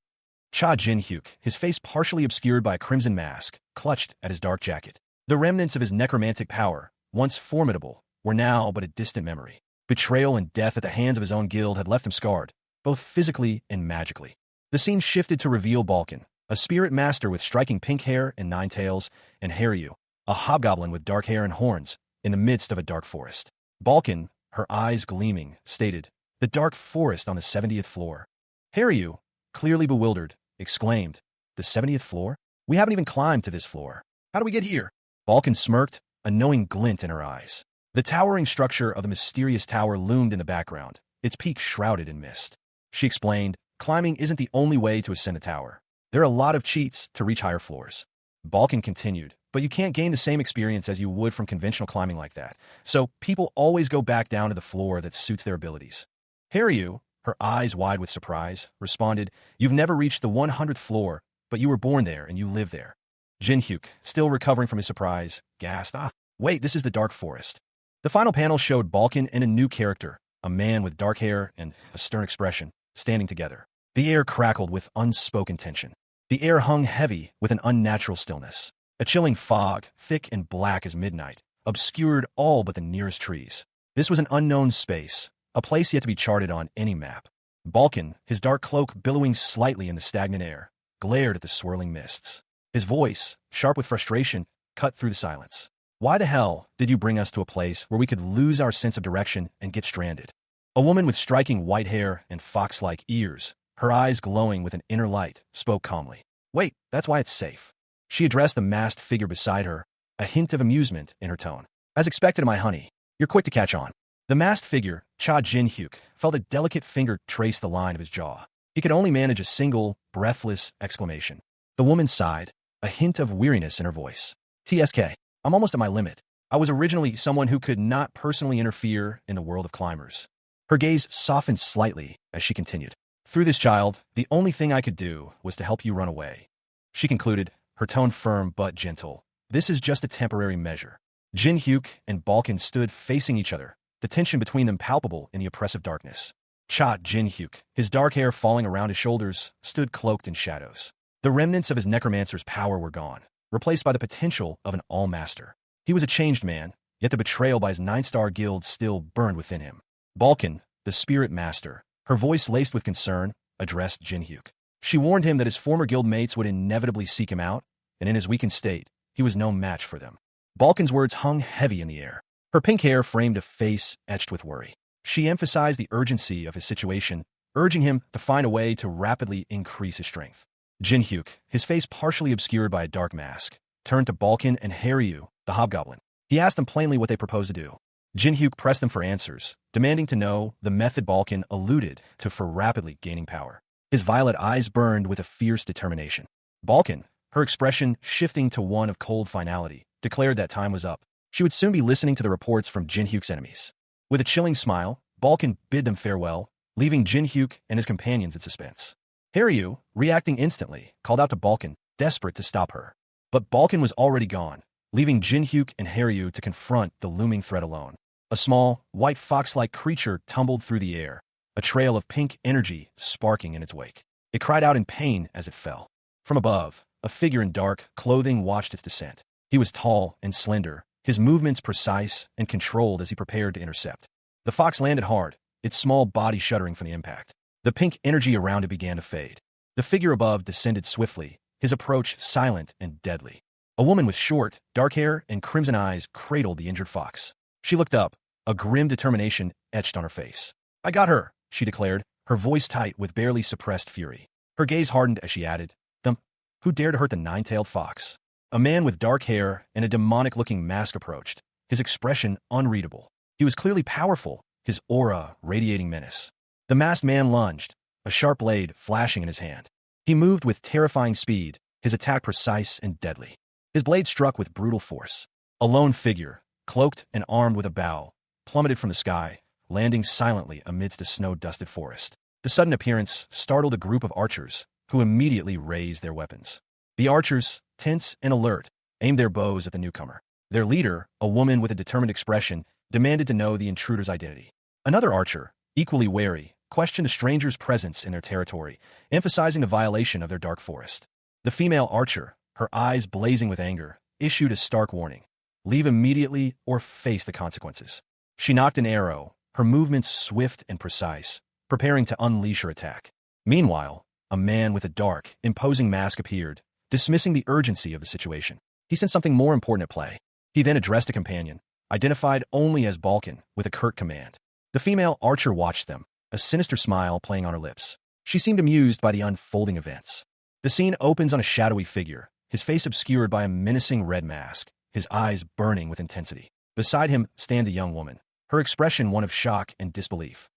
A: Cha Jin-hyuk, his face partially obscured by a crimson mask, clutched at his dark jacket. The remnants of his necromantic power, once formidable, were now but a distant memory. Betrayal and death at the hands of his own guild had left him scarred, both physically and magically. The scene shifted to reveal Balkan, a spirit master with striking pink hair and nine tails, and Haryu, a hobgoblin with dark hair and horns, in the midst of a dark forest. Balkan, her eyes gleaming, stated, "The dark forest on the 70th floor." Haryu, clearly bewildered, exclaimed, "The 70th floor? We haven't even climbed to this floor. How do we get here?" Balkan smirked, a knowing glint in her eyes. The towering structure of the mysterious tower loomed in the background, its peak shrouded in mist. She explained, "Climbing isn't the only way to ascend the tower. There are a lot of cheats to reach higher floors." Balkan continued, "But you can't gain the same experience as you would from conventional climbing like that, so people always go back down to the floor that suits their abilities." Haryu, her eyes wide with surprise, responded, "You've never reached the 100th floor, but you were born there and you live there." Jin-hyuk, still recovering from his surprise, gasped, "Wait, this is the dark forest." The final panel showed Balkan and a new character, a man with dark hair and a stern expression, standing together. The air crackled with unspoken tension. The air hung heavy with an unnatural stillness. A chilling fog, thick and black as midnight, obscured all but the nearest trees. This was an unknown space, a place yet to be charted on any map. Balkan, his dark cloak billowing slightly in the stagnant air, glared at the swirling mists. His voice, sharp with frustration, cut through the silence. "Why the hell did you bring us to a place where we could lose our sense of direction and get stranded?" A woman with striking white hair and fox-like ears, her eyes glowing with an inner light, spoke calmly. "Wait, that's why it's safe." She addressed the masked figure beside her, a hint of amusement in her tone. "As expected, my honey, you're quick to catch on." The masked figure, Cha Jin-hyuk, felt a delicate finger trace the line of his jaw. He could only manage a single, breathless exclamation. The woman sighed, a hint of weariness in her voice. "TSK. I'm almost at my limit. I was originally someone who could not personally interfere in the world of climbers." Her gaze softened slightly as she continued. "Through this child, the only thing I could do was to help you run away." She concluded, her tone firm but gentle. "This is just a temporary measure." Jin-hyuk and Balkan stood facing each other, the tension between them palpable in the oppressive darkness. Cha Jin-hyuk, his dark hair falling around his shoulders, stood cloaked in shadows. The remnants of his necromancer's power were gone, replaced by the potential of an all-master. He was a changed man, yet the betrayal by his nine-star guild still burned within him. Balkan, the spirit master, her voice laced with concern, addressed Jin-hyuk. She warned him that his former guild mates would inevitably seek him out, and in his weakened state, he was no match for them. Balkan's words hung heavy in the air. Her pink hair framed a face etched with worry. She emphasized the urgency of his situation, urging him to find a way to rapidly increase his strength. Jin-hyuk, his face partially obscured by a dark mask, turned to Balkan and Haryu, the hobgoblin. He asked them plainly what they proposed to do. Jinhyuk pressed them for answers, demanding to know the method Balkan alluded to for rapidly gaining power. His violet eyes burned with a fierce determination. Balkan, her expression shifting to one of cold finality, declared that time was up. She would soon be listening to the reports from Jinhyuk's enemies. With a chilling smile, Balkan bid them farewell, leaving Jinhyuk and his companions in suspense. Haryu, reacting instantly, called out to Balkan, desperate to stop her. But Balkan was already gone, leaving Jinhyuk and Haryu to confront the looming threat alone. A small, white fox-like creature tumbled through the air, a trail of pink energy sparking in its wake. It cried out in pain as it fell. From above, a figure in dark clothing watched its descent. He was tall and slender, his movements precise and controlled as he prepared to intercept. The fox landed hard, its small body shuddering from the impact. The pink energy around it began to fade. The figure above descended swiftly, his approach silent and deadly. A woman with short, dark hair and crimson eyes cradled the injured fox. She looked up, a grim determination etched on her face. "I got her," she declared, her voice tight with barely suppressed fury. Her gaze hardened as she added, "Them, who dared to hurt the nine-tailed fox?" A man with dark hair and a demonic-looking mask approached, his expression unreadable. He was clearly powerful, his aura radiating menace. The masked man lunged, a sharp blade flashing in his hand. He moved with terrifying speed, his attack precise and deadly. His blade struck with brutal force. A lone figure, cloaked and armed with a bow, plummeted from the sky, landing silently amidst a snow-dusted forest. The sudden appearance startled a group of archers, who immediately raised their weapons. The archers, tense and alert, aimed their bows at the newcomer. Their leader, a woman with a determined expression, demanded to know the intruder's identity. Another archer, equally wary, questioned the stranger's presence in their territory, emphasizing the violation of their dark forest. The female archer, her eyes blazing with anger, issued a stark warning: leave immediately or face the consequences. She nocked an arrow, her movements swift and precise, preparing to unleash her attack. Meanwhile, a man with a dark, imposing mask appeared, dismissing the urgency of the situation. He sensed something more important at play. He then addressed a companion, identified only as Balkan, with a curt command. The female archer watched them, a sinister smile playing on her lips. She seemed amused by the unfolding events. The scene opens on a shadowy figure, his face obscured by a menacing red mask, his eyes burning with intensity. Beside him stands a young woman, her expression one of shock and disbelief.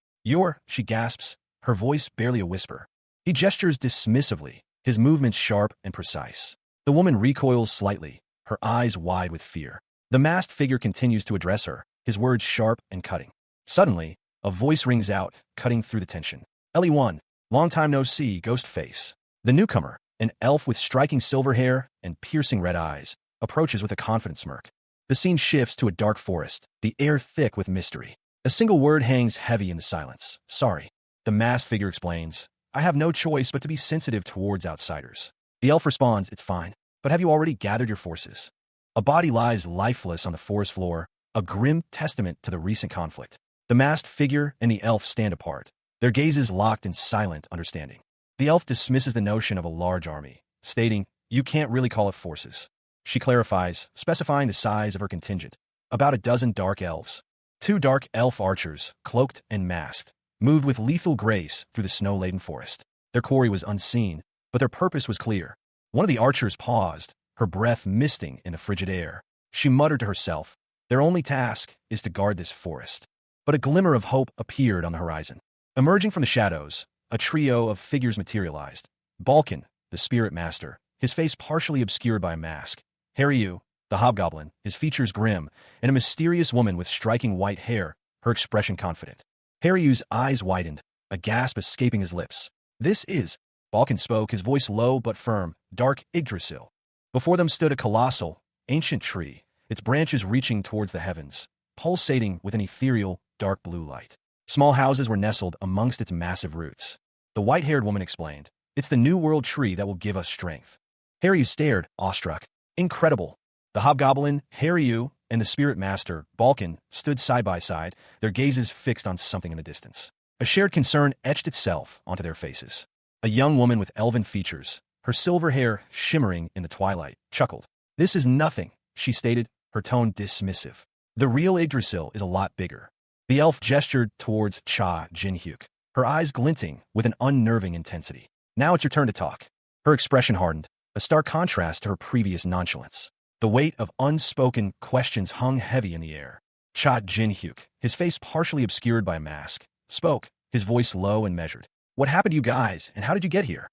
A: She gasps, her voice barely a whisper. He gestures dismissively, his movements sharp and precise. The woman recoils slightly, her eyes wide with fear. The masked figure continues to address her, his words sharp and cutting. Suddenly, a voice rings out, cutting through the tension. "Ellie-1, long time no see, ghost face." The newcomer, an elf with striking silver hair and piercing red eyes, approaches with a confident smirk. The scene shifts to a dark forest, the air thick with mystery. A single word hangs heavy in the silence: "Sorry." The masked figure explains, "I have no choice but to be sensitive towards outsiders." The elf responds, "It's fine, but have you already gathered your forces?" A body lies lifeless on the forest floor, a grim testament to the recent conflict. The masked figure and the elf stand apart, their gazes locked in silent understanding. The elf dismisses the notion of a large army, stating, "You can't really call it forces." She clarifies, specifying the size of her contingent: about a dozen dark elves. Two dark elf archers, cloaked and masked, moved with lethal grace through the snow-laden forest. Their quarry was unseen, but their purpose was clear. One of the archers paused, her breath misting in the frigid air. She muttered to herself, "Their only task is to guard this forest." But a glimmer of hope appeared on the horizon. Emerging from the shadows, a trio of figures materialized. Balkan, the spirit master, his face partially obscured by a mask. Haryu, the hobgoblin, his features grim, and a mysterious woman with striking white hair, her expression confident. Haryu's eyes widened, a gasp escaping his lips. "This is," Balkan spoke, his voice low but firm, "Dark Yggdrasil." Before them stood a colossal, ancient tree, its branches reaching towards the heavens, pulsating with an ethereal, dark blue light. Small houses were nestled amongst its massive roots. The white-haired woman explained, "It's the New World tree that will give us strength." Haryu stared, awestruck. "Incredible." The hobgoblin, Haryu, and the spirit master, Balkan, stood side by side, their gazes fixed on something in the distance. A shared concern etched itself onto their faces. A young woman with elven features, her silver hair shimmering in the twilight, chuckled. "This is nothing," she stated, her tone dismissive. "The real Yggdrasil is a lot bigger." The elf gestured towards Jinhyuk, her eyes glinting with an unnerving intensity. "Now it's your turn to talk." Her expression hardened, a stark contrast to her previous nonchalance. The weight of unspoken questions hung heavy in the air. Cha Jin-hyuk, his face partially obscured by a mask, spoke, his voice low and measured. What happened to you guys, and how did you get here?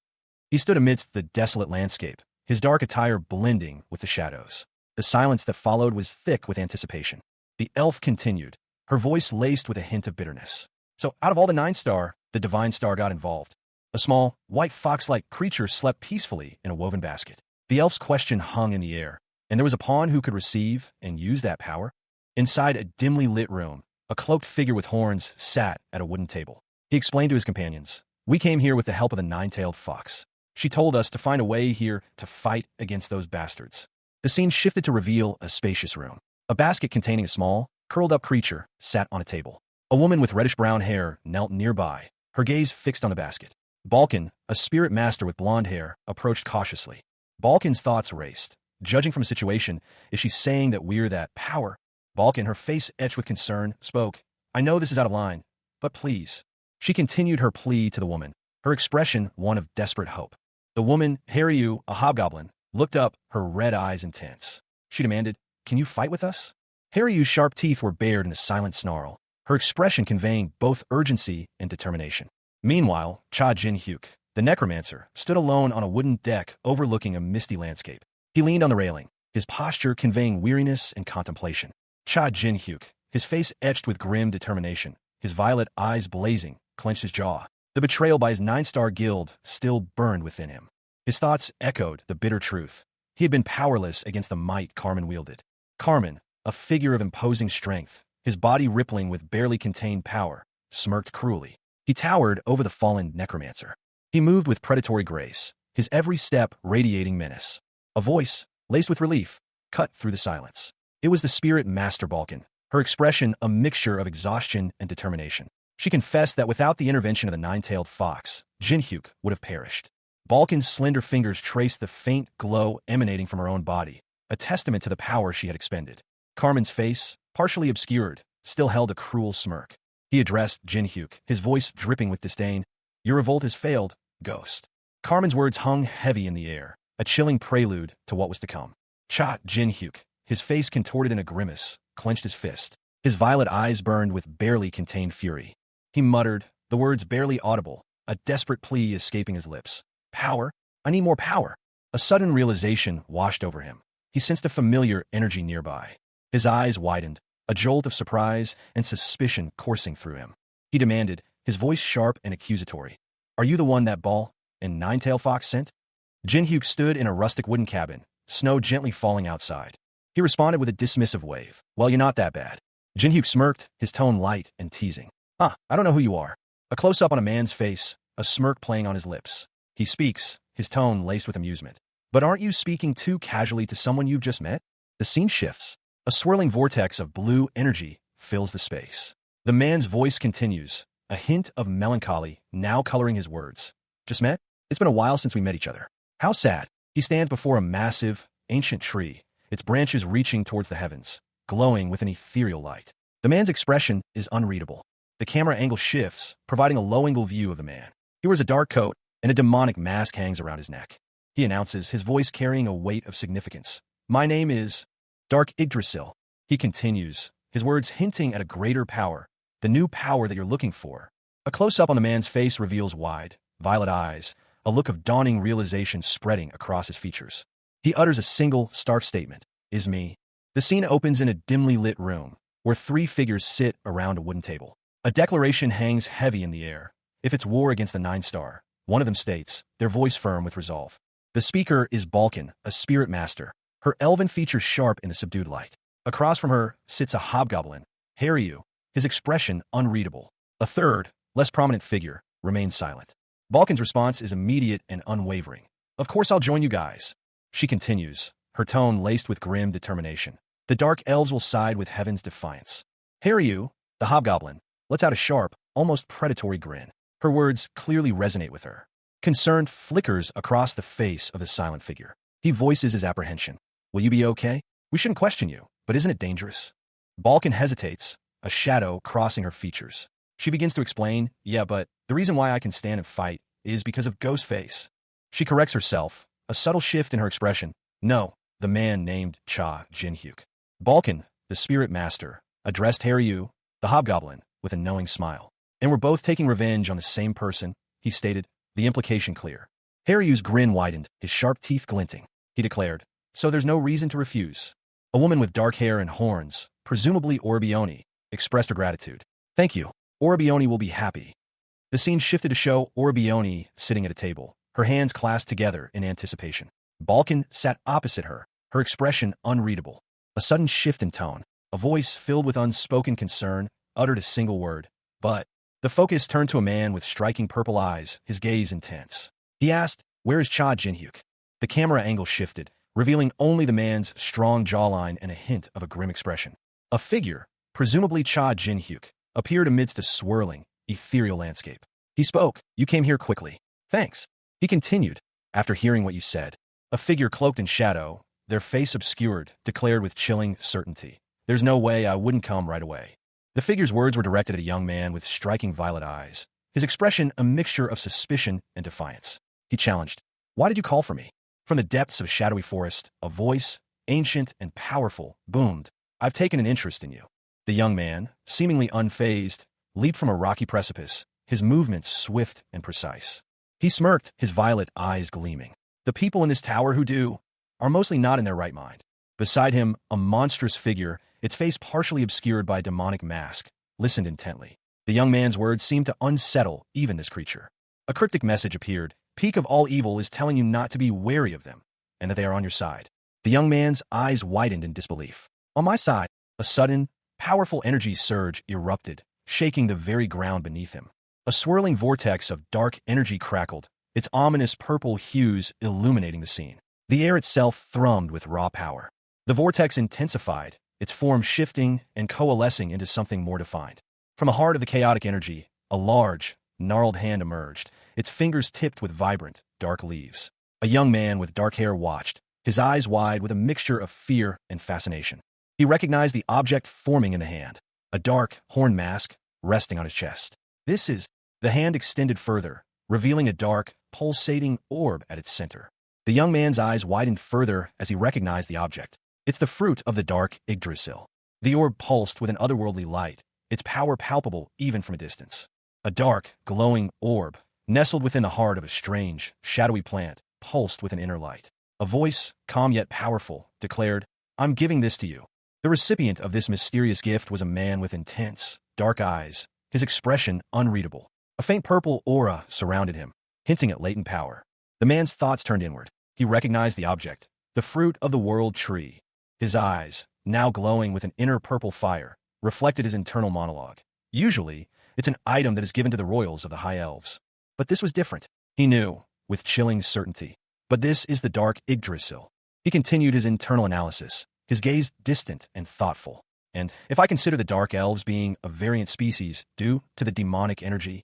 A: He stood amidst the desolate landscape, his dark attire blending with the shadows. The silence that followed was thick with anticipation. The elf continued, her voice laced with a hint of bitterness. So out of all the 9-star, the divine star got involved. A small, white fox-like creature slept peacefully in a woven basket. The elf's question hung in the air, and there was a pawn who could receive and use that power. Inside a dimly lit room, a cloaked figure with horns sat at a wooden table. He explained to his companions, "We came here with the help of the 9-tailed fox. She told us to find a way here to fight against those bastards." The scene shifted to reveal a spacious room. A basket containing a small, curled-up creature sat on a table. A woman with reddish-brown hair knelt nearby, her gaze fixed on the basket. Balkan, a spirit master with blonde hair, approached cautiously. Balkan's thoughts raced. Judging from the situation, is she saying that we're that power? Balkan, her face etched with concern, spoke, "I know this is out of line, but please." She continued her plea to the woman, her expression one of desperate hope. The woman, Haryu, a hobgoblin, looked up, her red eyes intense. She demanded, "Can you fight with us?" Haryu's sharp teeth were bared in a silent snarl, her expression conveying both urgency and determination. Meanwhile, Cha Jin-hyuk, the necromancer, stood alone on a wooden deck overlooking a misty landscape. He leaned on the railing, his posture conveying weariness and contemplation. Cha Jin-hyuk, his face etched with grim determination, his violet eyes blazing, clenched his jaw. The betrayal by his 9-star guild still burned within him. His thoughts echoed the bitter truth. He had been powerless against the might Carmen wielded. Carmen, a figure of imposing strength, his body rippling with barely contained power, smirked cruelly. He towered over the fallen necromancer. He moved with predatory grace, his every step radiating menace. A voice, laced with relief, cut through the silence. It was the spirit master Balkan, her expression a mixture of exhaustion and determination. She confessed that without the intervention of the 9-tailed fox, Jin-hyuk would have perished. Balkan's slender fingers traced the faint glow emanating from her own body, a testament to the power she had expended. Carmen's face, partially obscured, still held a cruel smirk. He addressed Jin-hyuk, his voice dripping with disdain. "Your revolt has failed, ghost." Carmen's words hung heavy in the air, a chilling prelude to what was to come. Cha Jin-hyuk, his face contorted in a grimace, clenched his fist. His violet eyes burned with barely contained fury. He muttered, the words barely audible, a desperate plea escaping his lips. "Power? I need more power." A sudden realization washed over him. He sensed a familiar energy nearby. His eyes widened, a jolt of surprise and suspicion coursing through him. He demanded, his voice sharp and accusatory, "Are you the one that Ball and 9-tailed fox sent?" Jin-hyuk stood in a rustic wooden cabin, snow gently falling outside. He responded with a dismissive wave. "Well, you're not that bad." Jin-hyuk smirked, his tone light and teasing. I don't know who you are." A close-up on a man's face, a smirk playing on his lips. He speaks, his tone laced with amusement. "But aren't you speaking too casually to someone you've just met?" The scene shifts. A swirling vortex of blue energy fills the space. The man's voice continues, a hint of melancholy now coloring his words. "Just met? It's been a while since we met each other. How sad." He stands before a massive, ancient tree, its branches reaching towards the heavens, glowing with an ethereal light. The man's expression is unreadable. The camera angle shifts, providing a low-angle view of the man. He wears a dark coat, and a demonic mask hangs around his neck. He announces, his voice carrying a weight of significance. "My name is Dark Yggdrasil." He continues, his words hinting at a greater power, the new power that you're looking for. A close-up on the man's face reveals wide, violet eyes, a look of dawning realization spreading across his features. He utters a single, stark statement, "Is me." The scene opens in a dimly lit room, where 3 figures sit around a wooden table. A declaration hangs heavy in the air. If it's war against the 9-star, one of them states, their voice firm with resolve. The speaker is Balkan, a spirit master, her elven features sharp in the subdued light. Across from her sits a hobgoblin, Haryu, his expression unreadable. A third, less prominent figure, remains silent. Balkan's response is immediate and unwavering. "Of course I'll join you guys." She continues, her tone laced with grim determination. "The dark elves will side with heaven's defiance." Haryu, the hobgoblin, lets out a sharp, almost predatory grin. Her words clearly resonate with her. Concern flickers across the face of the silent figure. He voices his apprehension. "Will you be okay? We shouldn't question you, but isn't it dangerous?" Balkan hesitates, a shadow crossing her features. She begins to explain, "Yeah, but the reason why I can stand and fight is because of Ghostface." She corrects herself, a subtle shift in her expression. "No, the man named Cha Jinhyuk. Balkan, the spirit master, addressed Haryu, the hobgoblin, with a knowing smile. And we're both taking revenge on the same person, he stated, the implication clear. Haryu's grin widened, his sharp teeth glinting. He declared, so there's no reason to refuse. A woman with dark hair and horns, presumably Orbioni, expressed her gratitude. Thank you. Orbioni will be happy. The scene shifted to show Orbioni sitting at a table, her hands clasped together in anticipation. Balkan sat opposite her, her expression unreadable. A sudden shift in tone, a voice filled with unspoken concern, uttered a single word. But the focus turned to a man with striking purple eyes, his gaze intense. He asked, where is Cha Jinhyuk? The camera angle shifted, revealing only the man's strong jawline and a hint of a grim expression. A figure, presumably Cha Jinhyuk, appeared amidst a swirling, ethereal landscape. He spoke, you came here quickly. Thanks. He continued, after hearing what you said. A figure cloaked in shadow, their face obscured, declared with chilling certainty. There's no way I wouldn't come right away. The figure's words were directed at a young man with striking violet eyes, his expression a mixture of suspicion and defiance. He challenged, why did you call for me? From the depths of a shadowy forest, a voice, ancient and powerful, boomed, I've taken an interest in you. The young man, seemingly unfazed, leaped from a rocky precipice, his movements swift and precise. He smirked, his violet eyes gleaming. The people in this tower who do are mostly not in their right mind. Beside him, a monstrous figure, its face partially obscured by a demonic mask, listened intently. The young man's words seemed to unsettle even this creature. A cryptic message appeared. Peak of all evil is telling you not to be wary of them, and that they are on your side. The young man's eyes widened in disbelief. On my side, a sudden, powerful energy surge erupted, shaking the very ground beneath him. A swirling vortex of dark energy crackled, its ominous purple hues illuminating the scene. The air itself thrummed with raw power. The vortex intensified, its form shifting and coalescing into something more defined. From the heart of the chaotic energy, a large, gnarled hand emerged, its fingers tipped with vibrant, dark leaves. A young man with dark hair watched, his eyes wide with a mixture of fear and fascination. He recognized the object forming in the hand, a dark, horn mask resting on his chest. This is... The hand extended further, revealing a dark, pulsating orb at its center. The young man's eyes widened further as he recognized the object. It's the fruit of the dark Yggdrasil. The orb pulsed with an otherworldly light, its power palpable even from a distance. A dark, glowing orb, nestled within the heart of a strange, shadowy plant, pulsed with an inner light. A voice, calm yet powerful, declared, I'm giving this to you. The recipient of this mysterious gift was a man with intense, dark eyes, his expression unreadable. A faint purple aura surrounded him, hinting at latent power. The man's thoughts turned inward. He recognized the object, the fruit of the world tree. His eyes, now glowing with an inner purple fire, reflected his internal monologue. Usually, it's an item that is given to the royals of the High Elves. But this was different. He knew, with chilling certainty. But this is the dark Yggdrasil. He continued his internal analysis, his gaze distant and thoughtful. And if I consider the Dark Elves being a variant species due to the demonic energy,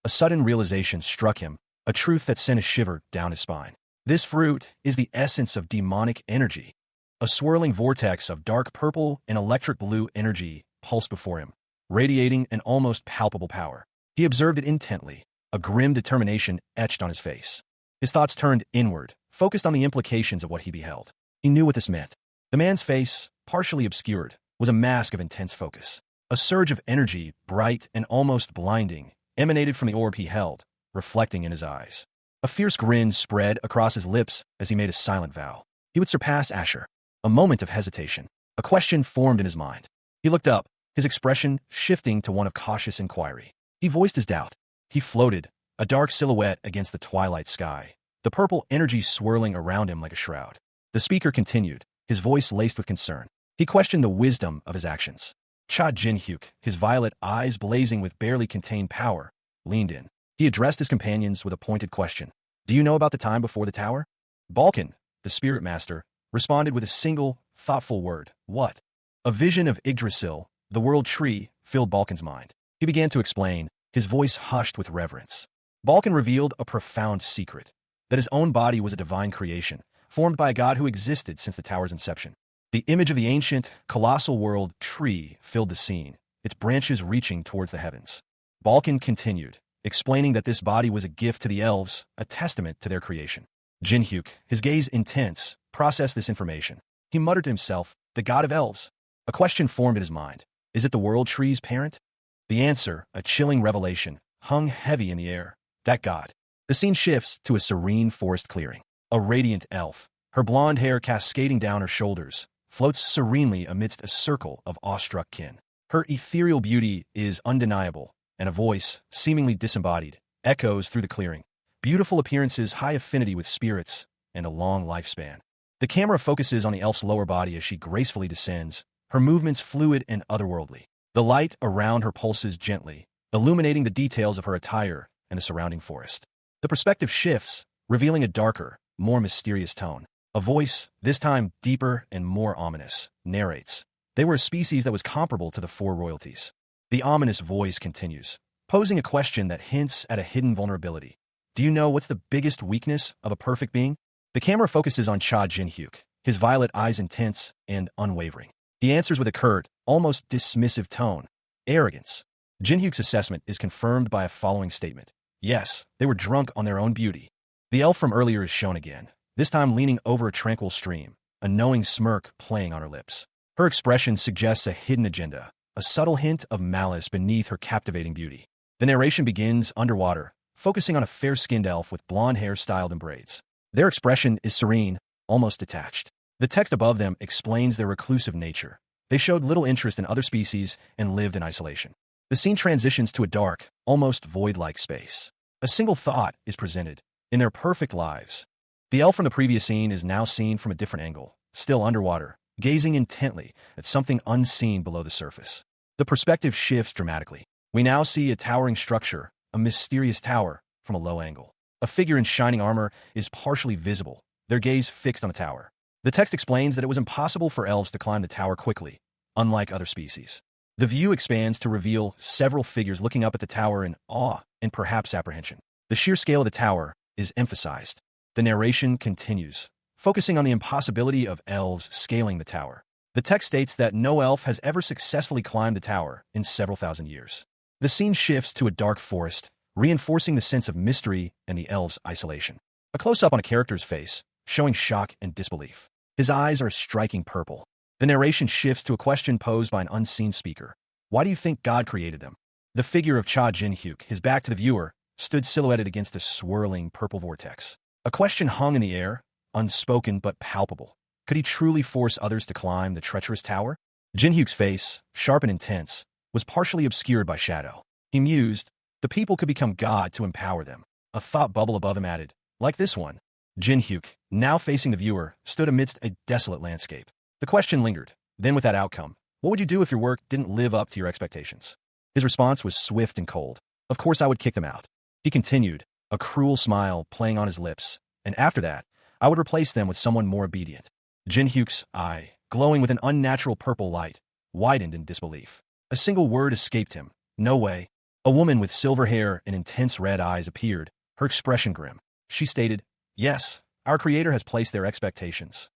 A: a sudden realization struck him, a truth that sent a shiver down his spine. This fruit is the essence of demonic energy. A swirling vortex of dark purple and electric blue energy pulsed before him, radiating an almost palpable power. He observed it intently, a grim determination etched on his face. His thoughts turned inward, focused on the implications of what he beheld. He knew what this meant. The man's face, partially obscured, was a mask of intense focus. A surge of energy, bright and almost blinding, emanated from the orb he held, reflecting in his eyes. A fierce grin spread across his lips as he made a silent vow. He would surpass Asher. A moment of hesitation. A question formed in his mind. He looked up, his expression shifting to one of cautious inquiry. He voiced his doubt. He floated, a dark silhouette against the twilight sky, the purple energy swirling around him like a shroud. The speaker continued, his voice laced with concern. He questioned the wisdom of his actions. Cha Jinhyuk, his violet eyes blazing with barely contained power, leaned in. He addressed his companions with a pointed question. Do you know about the time before the tower? Balkan, the spirit master, responded with a single, thoughtful word. What? A vision of Yggdrasil, the world tree, filled Balkan's mind. He began to explain, his voice hushed with reverence. Balkan revealed a profound secret, that his own body was a divine creation, formed by a god who existed since the tower's inception. The image of the ancient, colossal world tree filled the scene, its branches reaching towards the heavens. Balkan continued, explaining that this body was a gift to the elves, a testament to their creation. Jinhyuk, his gaze intense, process this information. He muttered to himself, the god of elves. A question formed in his mind. Is it the world tree's parent? The answer, a chilling revelation, hung heavy in the air. That god. The scene shifts to a serene forest clearing. A radiant elf, her blonde hair cascading down her shoulders, floats serenely amidst a circle of awestruck kin. Her ethereal beauty is undeniable, and a voice, seemingly disembodied, echoes through the clearing. Beautiful appearances, high affinity with spirits, and a long lifespan. The camera focuses on the elf's lower body as she gracefully descends, her movements fluid and otherworldly. The light around her pulses gently, illuminating the details of her attire and the surrounding forest. The perspective shifts, revealing a darker, more mysterious tone. A voice, this time deeper and more ominous, narrates. They were a species that was comparable to the four royalties. The ominous voice continues, posing a question that hints at a hidden vulnerability. Do you know what's the biggest weakness of a perfect being? The camera focuses on Cha Jin-hyuk, his violet eyes intense and unwavering. He answers with a curt, almost dismissive tone. Arrogance. Jin-hyuk's assessment is confirmed by a following statement. Yes, they were drunk on their own beauty. The elf from earlier is shown again, this time leaning over a tranquil stream, a knowing smirk playing on her lips. Her expression suggests a hidden agenda, a subtle hint of malice beneath her captivating beauty. The narration begins underwater, focusing on a fair-skinned elf with blonde hair styled in braids. Their expression is serene, almost detached. The text above them explains their reclusive nature. They showed little interest in other species and lived in isolation. The scene transitions to a dark, almost void-like space. A single thought is presented. In their perfect lives. The elf from the previous scene is now seen from a different angle, still underwater, gazing intently at something unseen below the surface. The perspective shifts dramatically. We now see a towering structure, a mysterious tower, from a low angle. A figure in shining armor is partially visible, their gaze fixed on the tower. The text explains that it was impossible for elves to climb the tower quickly, unlike other species. The view expands to reveal several figures looking up at the tower in awe and perhaps apprehension. The sheer scale of the tower is emphasized. The narration continues, focusing on the impossibility of elves scaling the tower. The text states that no elf has ever successfully climbed the tower in several thousand years. The scene shifts to a dark forest, reinforcing the sense of mystery and the elves' isolation. A close-up on a character's face, showing shock and disbelief. His eyes are striking purple. The narration shifts to a question posed by an unseen speaker. Why do you think God created them? The figure of Cha Jin-hyuk, his back to the viewer, stood silhouetted against a swirling purple vortex. A question hung in the air, unspoken but palpable. Could he truly force others to climb the treacherous tower? Jin-hyuk's face, sharp and intense, was partially obscured by shadow. He mused, the people could become God to empower them. A thought bubble above him added, like this one. Jin-hyuk, now facing the viewer, stood amidst a desolate landscape. The question lingered, then with that outcome, what would you do if your work didn't live up to your expectations? His response was swift and cold. Of course I would kick them out. He continued, a cruel smile playing on his lips, and after that, I would replace them with someone more obedient. Jin-hyuk's eye, glowing with an unnatural purple light, widened in disbelief. A single word escaped him. No way. A woman with silver hair and intense red eyes appeared, her expression grim. She stated, yes, our creator has placed their expectations.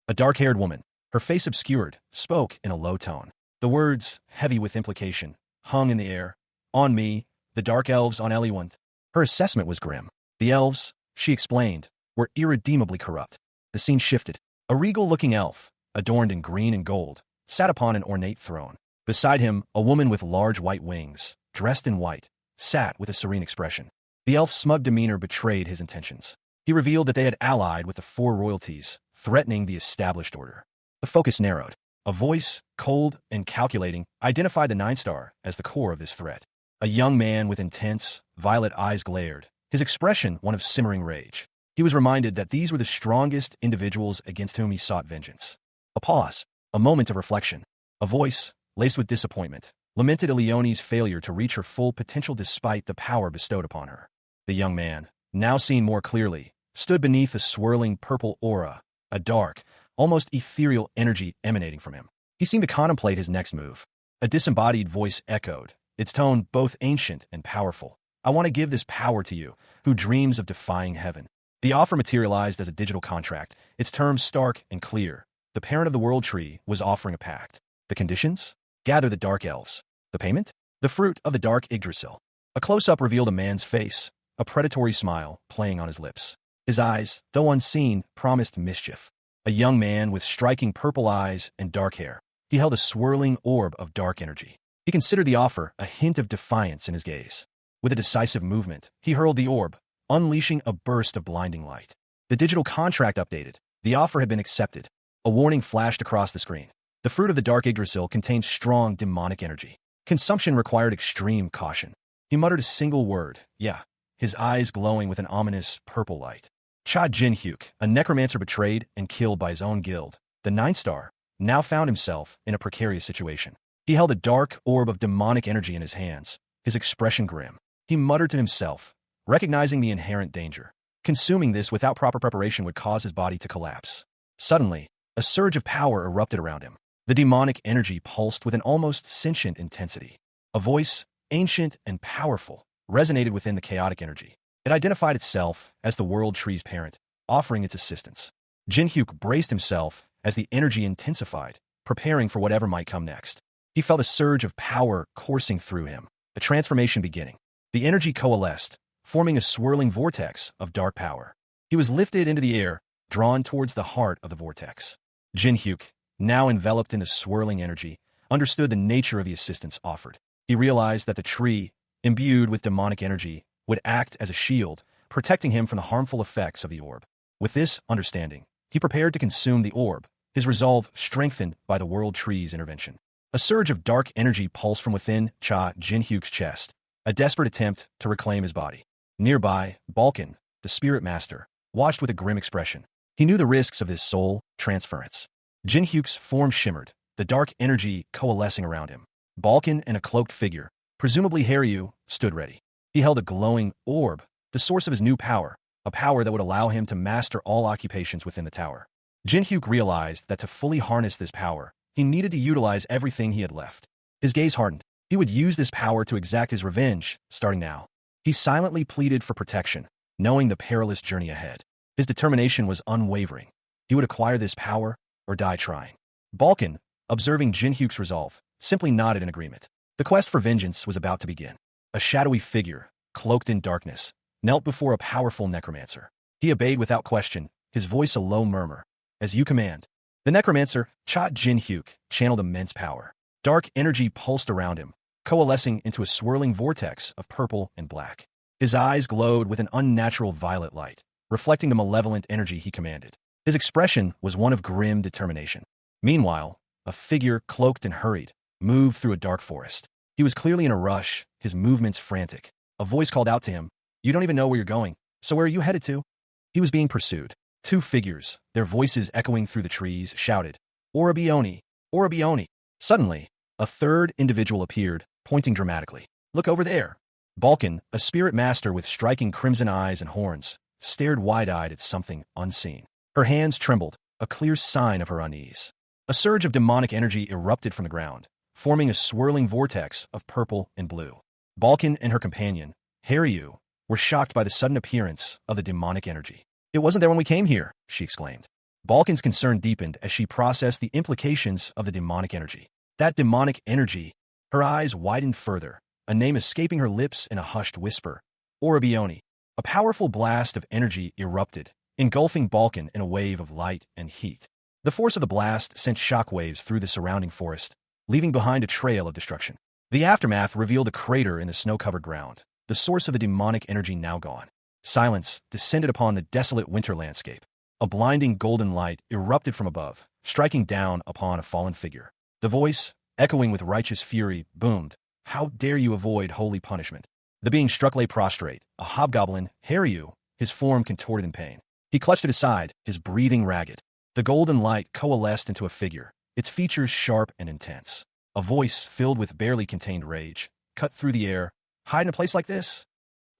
A: A dark-haired woman, her face obscured, spoke in a low tone. The words, heavy with implication, hung in the air. On me, the dark elves on Eliwant. Her assessment was grim. The elves, she explained, were irredeemably corrupt. The scene shifted. A regal-looking elf, adorned in green and gold, sat upon an ornate throne. Beside him, a woman with large white wings, dressed in white, sat with a serene expression. The elf's smug demeanor betrayed his intentions. He revealed that they had allied with the four royalties, threatening the established order. The focus narrowed. A voice, cold and calculating, identified the Nine Star as the core of this threat. A young man with intense, violet eyes glared, his expression one of simmering rage. He was reminded that these were the strongest individuals against whom he sought vengeance. A pause, a moment of reflection. A voice, laced with disappointment, lamented Eleone's failure to reach her full potential despite the power bestowed upon her. The young man, now seen more clearly, stood beneath a swirling purple aura, a dark, almost ethereal energy emanating from him. He seemed to contemplate his next move. A disembodied voice echoed, its tone both ancient and powerful. I want to give this power to you, who dreams of defying heaven. The offer materialized as a digital contract, its terms stark and clear. The parent of the world tree was offering a pact. The conditions? Gather the dark elves. The payment? The fruit of the dark Yggdrasil. A close-up revealed a man's face, a predatory smile playing on his lips. His eyes, though unseen, promised mischief. a young man with striking purple eyes and dark hair. He held a swirling orb of dark energy. He considered the offer a hint of defiance in his gaze. With a decisive movement, he hurled the orb, unleashing a burst of blinding light. The digital contract updated. The offer had been accepted. A warning flashed across the screen. The fruit of the dark Yggdrasil contained strong demonic energy. Consumption required extreme caution. He muttered a single word, yeah, his eyes glowing with an ominous purple light. Cha Jin-hyuk, a necromancer betrayed and killed by his own guild, the Ninth Star, now found himself in a precarious situation. He held a dark orb of demonic energy in his hands, his expression grim. He muttered to himself, recognizing the inherent danger. Consuming this without proper preparation would cause his body to collapse. Suddenly, a surge of power erupted around him. The demonic energy pulsed with an almost sentient intensity. A voice, ancient and powerful, resonated within the chaotic energy. It identified itself as the World Tree's parent, offering its assistance. Jin-hyuk braced himself as the energy intensified, preparing for whatever might come next. He felt a surge of power coursing through him, a transformation beginning. The energy coalesced, forming a swirling vortex of dark power. He was lifted into the air, drawn towards the heart of the vortex. Jin-hyuk, now enveloped in the swirling energy, understood the nature of the assistance offered. He realized that the tree, imbued with demonic energy, would act as a shield, protecting him from the harmful effects of the orb. With this understanding, he prepared to consume the orb, his resolve strengthened by the World Tree's intervention. A surge of dark energy pulsed from within Cha Jin-hyuk's chest, a desperate attempt to reclaim his body. Nearby, Balkan, the spirit master, watched with a grim expression. He knew the risks of this soul transference. Jin-hyuk's form shimmered, the dark energy coalescing around him. Balkan and a cloaked figure, presumably Haryu, stood ready. He held a glowing orb, the source of his new power, a power that would allow him to master all occupations within the tower. Jin-hyuk realized that to fully harness this power, he needed to utilize everything he had left. His gaze hardened. He would use this power to exact his revenge, starting now. He silently pleaded for protection, knowing the perilous journey ahead. His determination was unwavering. He would acquire this power or die trying. Balkan, observing Jin-hyuk's resolve, simply nodded in agreement. The quest for vengeance was about to begin. A shadowy figure, cloaked in darkness, knelt before a powerful necromancer. He obeyed without question, his voice a low murmur. As you command. The necromancer, Cha Jin-hyuk, channeled immense power. Dark energy pulsed around him, coalescing into a swirling vortex of purple and black. His eyes glowed with an unnatural violet light, reflecting the malevolent energy he commanded. His expression was one of grim determination. Meanwhile, a figure cloaked and hurried, moved through a dark forest. He was clearly in a rush, his movements frantic. A voice called out to him, "You don't even know where you're going, so where are you headed to?" He was being pursued. Two figures, their voices echoing through the trees, shouted, "Orabioni! Orabioni!" Suddenly, a third individual appeared, pointing dramatically. "Look over there!" Balkan, a spirit master with striking crimson eyes and horns, stared wide-eyed at something unseen. Her hands trembled, a clear sign of her unease. A surge of demonic energy erupted from the ground, forming a swirling vortex of purple and blue. Balkan and her companion, Haryu, were shocked by the sudden appearance of the demonic energy. "It wasn't there when we came here," she exclaimed. Balkan's concern deepened as she processed the implications of the demonic energy. That demonic energy, her eyes widened further, a name escaping her lips in a hushed whisper. Orabioni. A powerful blast of energy erupted, engulfing Balkan in a wave of light and heat. The force of the blast sent shockwaves through the surrounding forest, leaving behind a trail of destruction. The aftermath revealed a crater in the snow-covered ground, the source of the demonic energy now gone. Silence descended upon the desolate winter landscape. A blinding golden light erupted from above, striking down upon a fallen figure. The voice, echoing with righteous fury, boomed, "How dare you avoid holy punishment?" The being struck lay prostrate, a hobgoblin, Haryu, his form contorted in pain. He clutched at his side, his breathing ragged. The golden light coalesced into a figure, its features sharp and intense. A voice filled with barely contained rage, cut through the air. "Hide in a place like this?"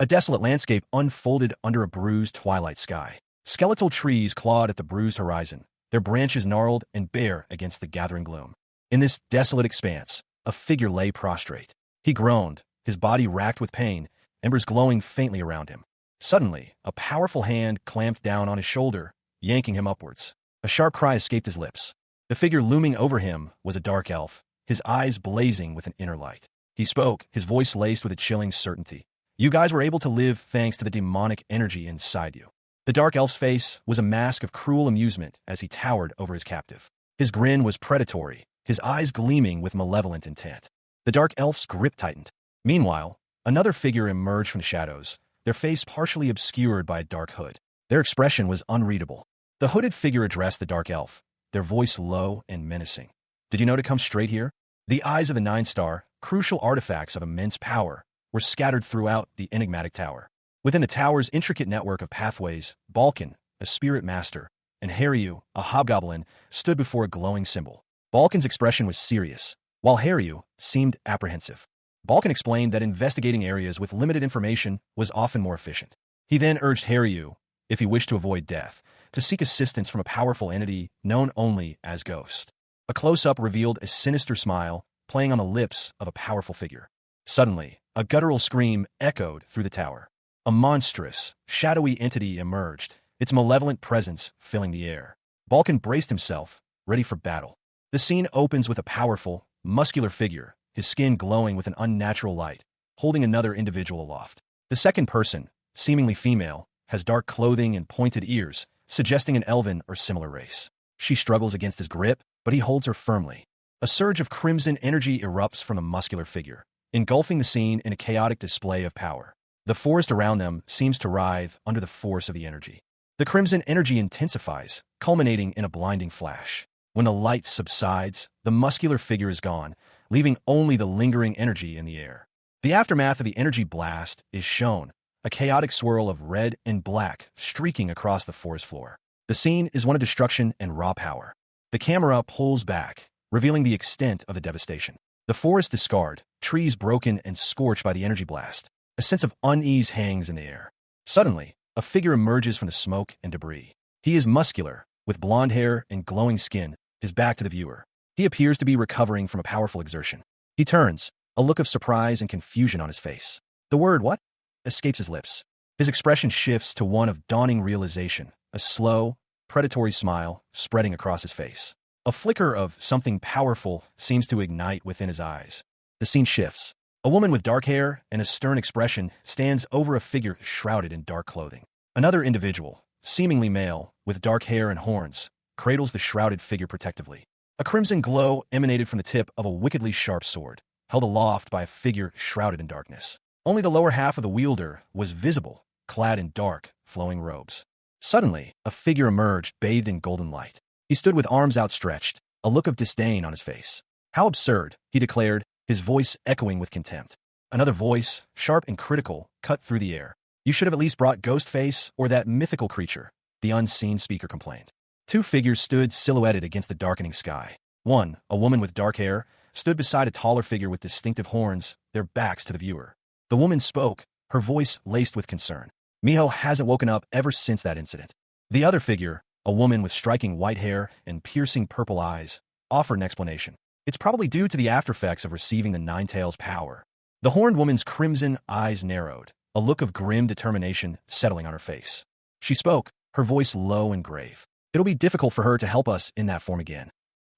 A: A desolate landscape unfolded under a bruised twilight sky. Skeletal trees clawed at the bruised horizon, their branches gnarled and bare against the gathering gloom. In this desolate expanse, a figure lay prostrate. He groaned, his body racked with pain, embers glowing faintly around him. Suddenly, a powerful hand clamped down on his shoulder, yanking him upwards. A sharp cry escaped his lips. The figure looming over him was a dark elf, his eyes blazing with an inner light. He spoke, his voice laced with a chilling certainty. "You guys were able to live thanks to the demonic energy inside you. The dark elf's face was a mask of cruel amusement as he towered over his captive. His grin was predatory, his eyes gleaming with malevolent intent. The dark elf's grip tightened. Meanwhile, another figure emerged from the shadows, their face partially obscured by a dark hood. Their expression was unreadable. The hooded figure addressed the dark elf, their voice low and menacing. "Did you know to come straight here?" The eyes of the Nine-Star, crucial artifacts of immense power, were scattered throughout the enigmatic tower. Within the tower's intricate network of pathways, Balkan, a spirit master, and Haryu, a hobgoblin, stood before a glowing symbol. Balkan's expression was serious, while Haryu seemed apprehensive. Balkan explained that investigating areas with limited information was often more efficient. He then urged Haryu, if he wished to avoid death, to seek assistance from a powerful entity known only as Ghost. A close-up revealed a sinister smile playing on the lips of a powerful figure. Suddenly, a guttural scream echoed through the tower. A monstrous, shadowy entity emerged, its malevolent presence filling the air. Balkan braced himself, ready for battle. The scene opens with a powerful, muscular figure, his skin glowing with an unnatural light, holding another individual aloft. The second person, seemingly female, has dark clothing and pointed ears, suggesting an elven or similar race. She struggles against his grip, but he holds her firmly. A surge of crimson energy erupts from the muscular figure, engulfing the scene in a chaotic display of power. The forest around them seems to writhe under the force of the energy. The crimson energy intensifies, culminating in a blinding flash. When the light subsides, the muscular figure is gone, leaving only the lingering energy in the air. The aftermath of the energy blast is shown, a chaotic swirl of red and black streaking across the forest floor. The scene is one of destruction and raw power. The camera pulls back, revealing the extent of the devastation. The forest is scarred, trees broken and scorched by the energy blast. A sense of unease hangs in the air. Suddenly, a figure emerges from the smoke and debris. He is muscular, with blonde hair and glowing skin, his back to the viewer. He appears to be recovering from a powerful exertion. He turns, a look of surprise and confusion on his face. The word "what?" escapes his lips. His expression shifts to one of dawning realization, a slow, predatory smile spreading across his face. A flicker of something powerful seems to ignite within his eyes. The scene shifts. A woman with dark hair and a stern expression stands over a figure shrouded in dark clothing. Another individual, seemingly male, with dark hair and horns, cradles the shrouded figure protectively. A crimson glow emanated from the tip of a wickedly sharp sword, held aloft by a figure shrouded in darkness. Only the lower half of the wielder was visible, clad in dark, flowing robes. Suddenly, a figure emerged bathed in golden light. He stood with arms outstretched, a look of disdain on his face. "How absurd," he declared, his voice echoing with contempt. Another voice, sharp and critical, cut through the air. "You should have at least brought Ghostface or that mythical creature," the unseen speaker complained. Two figures stood silhouetted against the darkening sky. One, a woman with dark hair, stood beside a taller figure with distinctive horns, their backs to the viewer. The woman spoke, her voice laced with concern. "Miho hasn't woken up ever since that incident." The other figure, a woman with striking white hair and piercing purple eyes, offered an explanation. "It's probably due to the aftereffects of receiving the Nine-Tails power." The horned woman's crimson eyes narrowed, a look of grim determination settling on her face. She spoke, her voice low and grave. "It'll be difficult for her to help us in that form again."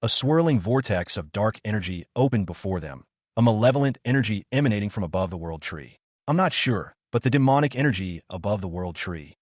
A: A swirling vortex of dark energy opened before them, a malevolent energy emanating from above the world tree. "I'm not sure, but the demonic energy above the world tree."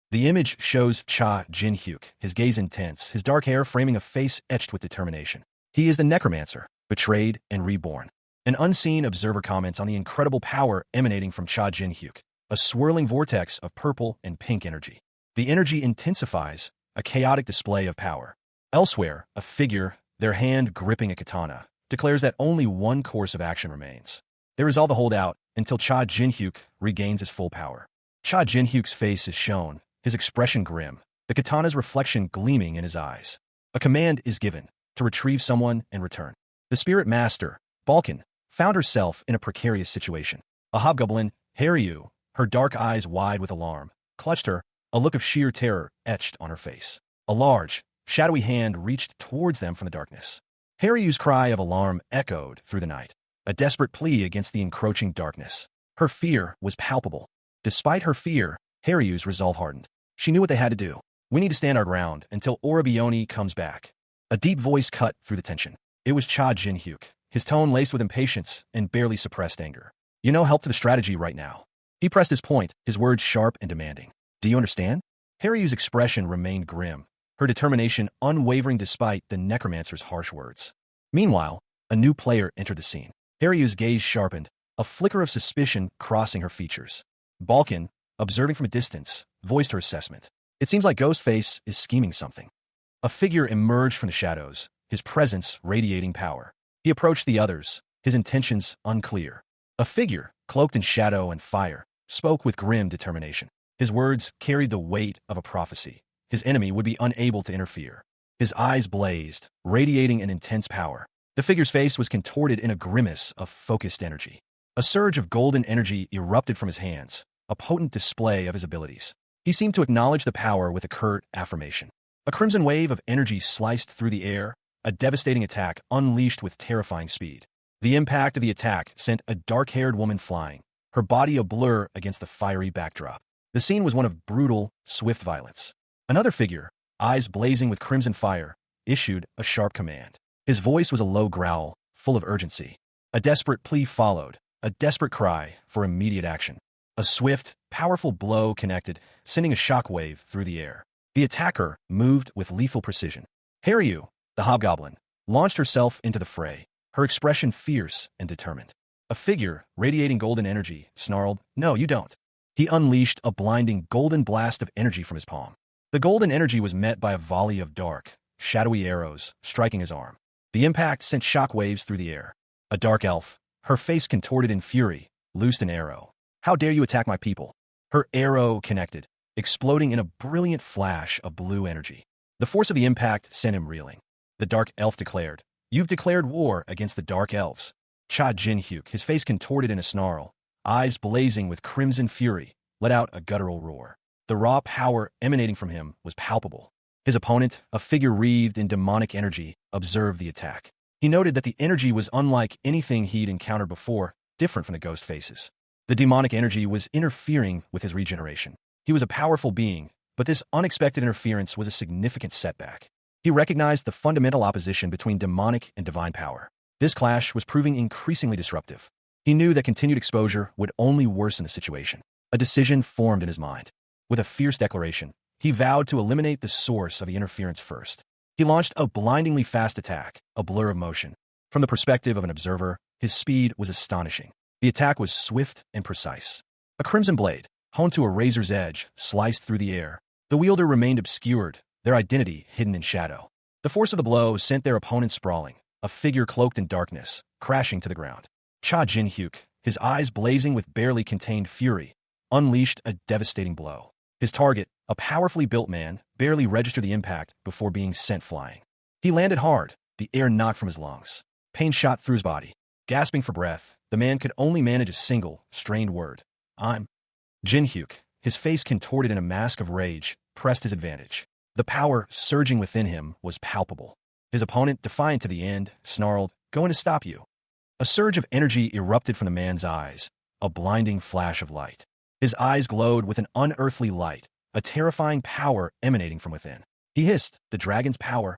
A: The image shows Cha Jin-hyuk, his gaze intense, his dark hair framing a face etched with determination. He is the Necromancer, betrayed and reborn. An unseen observer comments on the incredible power emanating from Cha Jin-hyuk, a swirling vortex of purple and pink energy. The energy intensifies, a chaotic display of power. Elsewhere, a figure, their hand gripping a katana, declares that only one course of action remains. They resolve to hold out until Cha Jin-hyuk regains his full power. Cha Jin-hyuk's face is shown, his expression grim, the katana's reflection gleaming in his eyes. A command is given, to retrieve someone and return. The spirit master, Balkan, found herself in a precarious situation. A hobgoblin, Haryu, her dark eyes wide with alarm, clutched her, a look of sheer terror etched on her face. A large, shadowy hand reached towards them from the darkness. Haryu's cry of alarm echoed through the night, a desperate plea against the encroaching darkness. Her fear was palpable. Despite her fear, Haryu's resolve hardened. She knew what they had to do. "We need to stand our ground until Orabioni comes back." A deep voice cut through the tension. It was Cha Jin-hyuk, his tone laced with impatience and barely suppressed anger. "You know help to the strategy right now." He pressed his point, his words sharp and demanding. "Do you understand?" Haryu's expression remained grim, her determination unwavering despite the necromancer's harsh words. Meanwhile, a new player entered the scene. Haryu's gaze sharpened, a flicker of suspicion crossing her features. Balkan, observing from a distance, voiced her assessment. It seems like Ghostface is scheming something. A figure emerged from the shadows, his presence radiating power. He approached the others, his intentions unclear. A figure, cloaked in shadow and fire, spoke with grim determination. His words carried the weight of a prophecy. His enemy would be unable to interfere. His eyes blazed, radiating an intense power. The figure's face was contorted in a grimace of focused energy. A surge of golden energy erupted from his hands, a potent display of his abilities. He seemed to acknowledge the power with a curt affirmation. A crimson wave of energy sliced through the air, a devastating attack unleashed with terrifying speed. The impact of the attack sent a dark-haired woman flying, her body a blur against the fiery backdrop. The scene was one of brutal, swift violence. Another figure, eyes blazing with crimson fire, issued a sharp command. His voice was a low growl, full of urgency. A desperate plea followed, a desperate cry for immediate action. A swift, powerful blow connected, sending a shockwave through the air. The attacker moved with lethal precision. Haryu, the hobgoblin, launched herself into the fray, her expression fierce and determined. A figure, radiating golden energy, snarled, "No, you don't." He unleashed a blinding golden blast of energy from his palm. The golden energy was met by a volley of dark, shadowy arrows striking his arm. The impact sent shockwaves through the air. A dark elf, her face contorted in fury, loosed an arrow. "How dare you attack my people?" Her arrow connected, exploding in a brilliant flash of blue energy. The force of the impact sent him reeling. The dark elf declared, "You've declared war against the dark elves." Cha Jin-hyuk, his face contorted in a snarl, eyes blazing with crimson fury, let out a guttural roar. The raw power emanating from him was palpable. His opponent, a figure wreathed in demonic energy, observed the attack. He noted that the energy was unlike anything he'd encountered before, different from the ghost faces. The demonic energy was interfering with his regeneration. He was a powerful being, but this unexpected interference was a significant setback. He recognized the fundamental opposition between demonic and divine power. This clash was proving increasingly disruptive. He knew that continued exposure would only worsen the situation. A decision formed in his mind. With a fierce declaration, he vowed to eliminate the source of the interference first. He launched a blindingly fast attack, a blur of motion. From the perspective of an observer, his speed was astonishing. The attack was swift and precise. A crimson blade, honed to a razor's edge, sliced through the air. The wielder remained obscured, their identity hidden in shadow. The force of the blow sent their opponent sprawling, a figure cloaked in darkness, crashing to the ground. Cha Jin-hyuk, his eyes blazing with barely contained fury, unleashed a devastating blow. His target, a powerfully built man, barely registered the impact before being sent flying. He landed hard, the air knocked from his lungs. Pain shot through his body. Gasping for breath, the man could only manage a single, strained word. "I'm..." Jin-hyuk, his face contorted in a mask of rage, pressed his advantage. The power surging within him was palpable. His opponent, defiant to the end, snarled, "Going to stop you." A surge of energy erupted from the man's eyes, a blinding flash of light. His eyes glowed with an unearthly light, a terrifying power emanating from within. He hissed, "The dragon's power."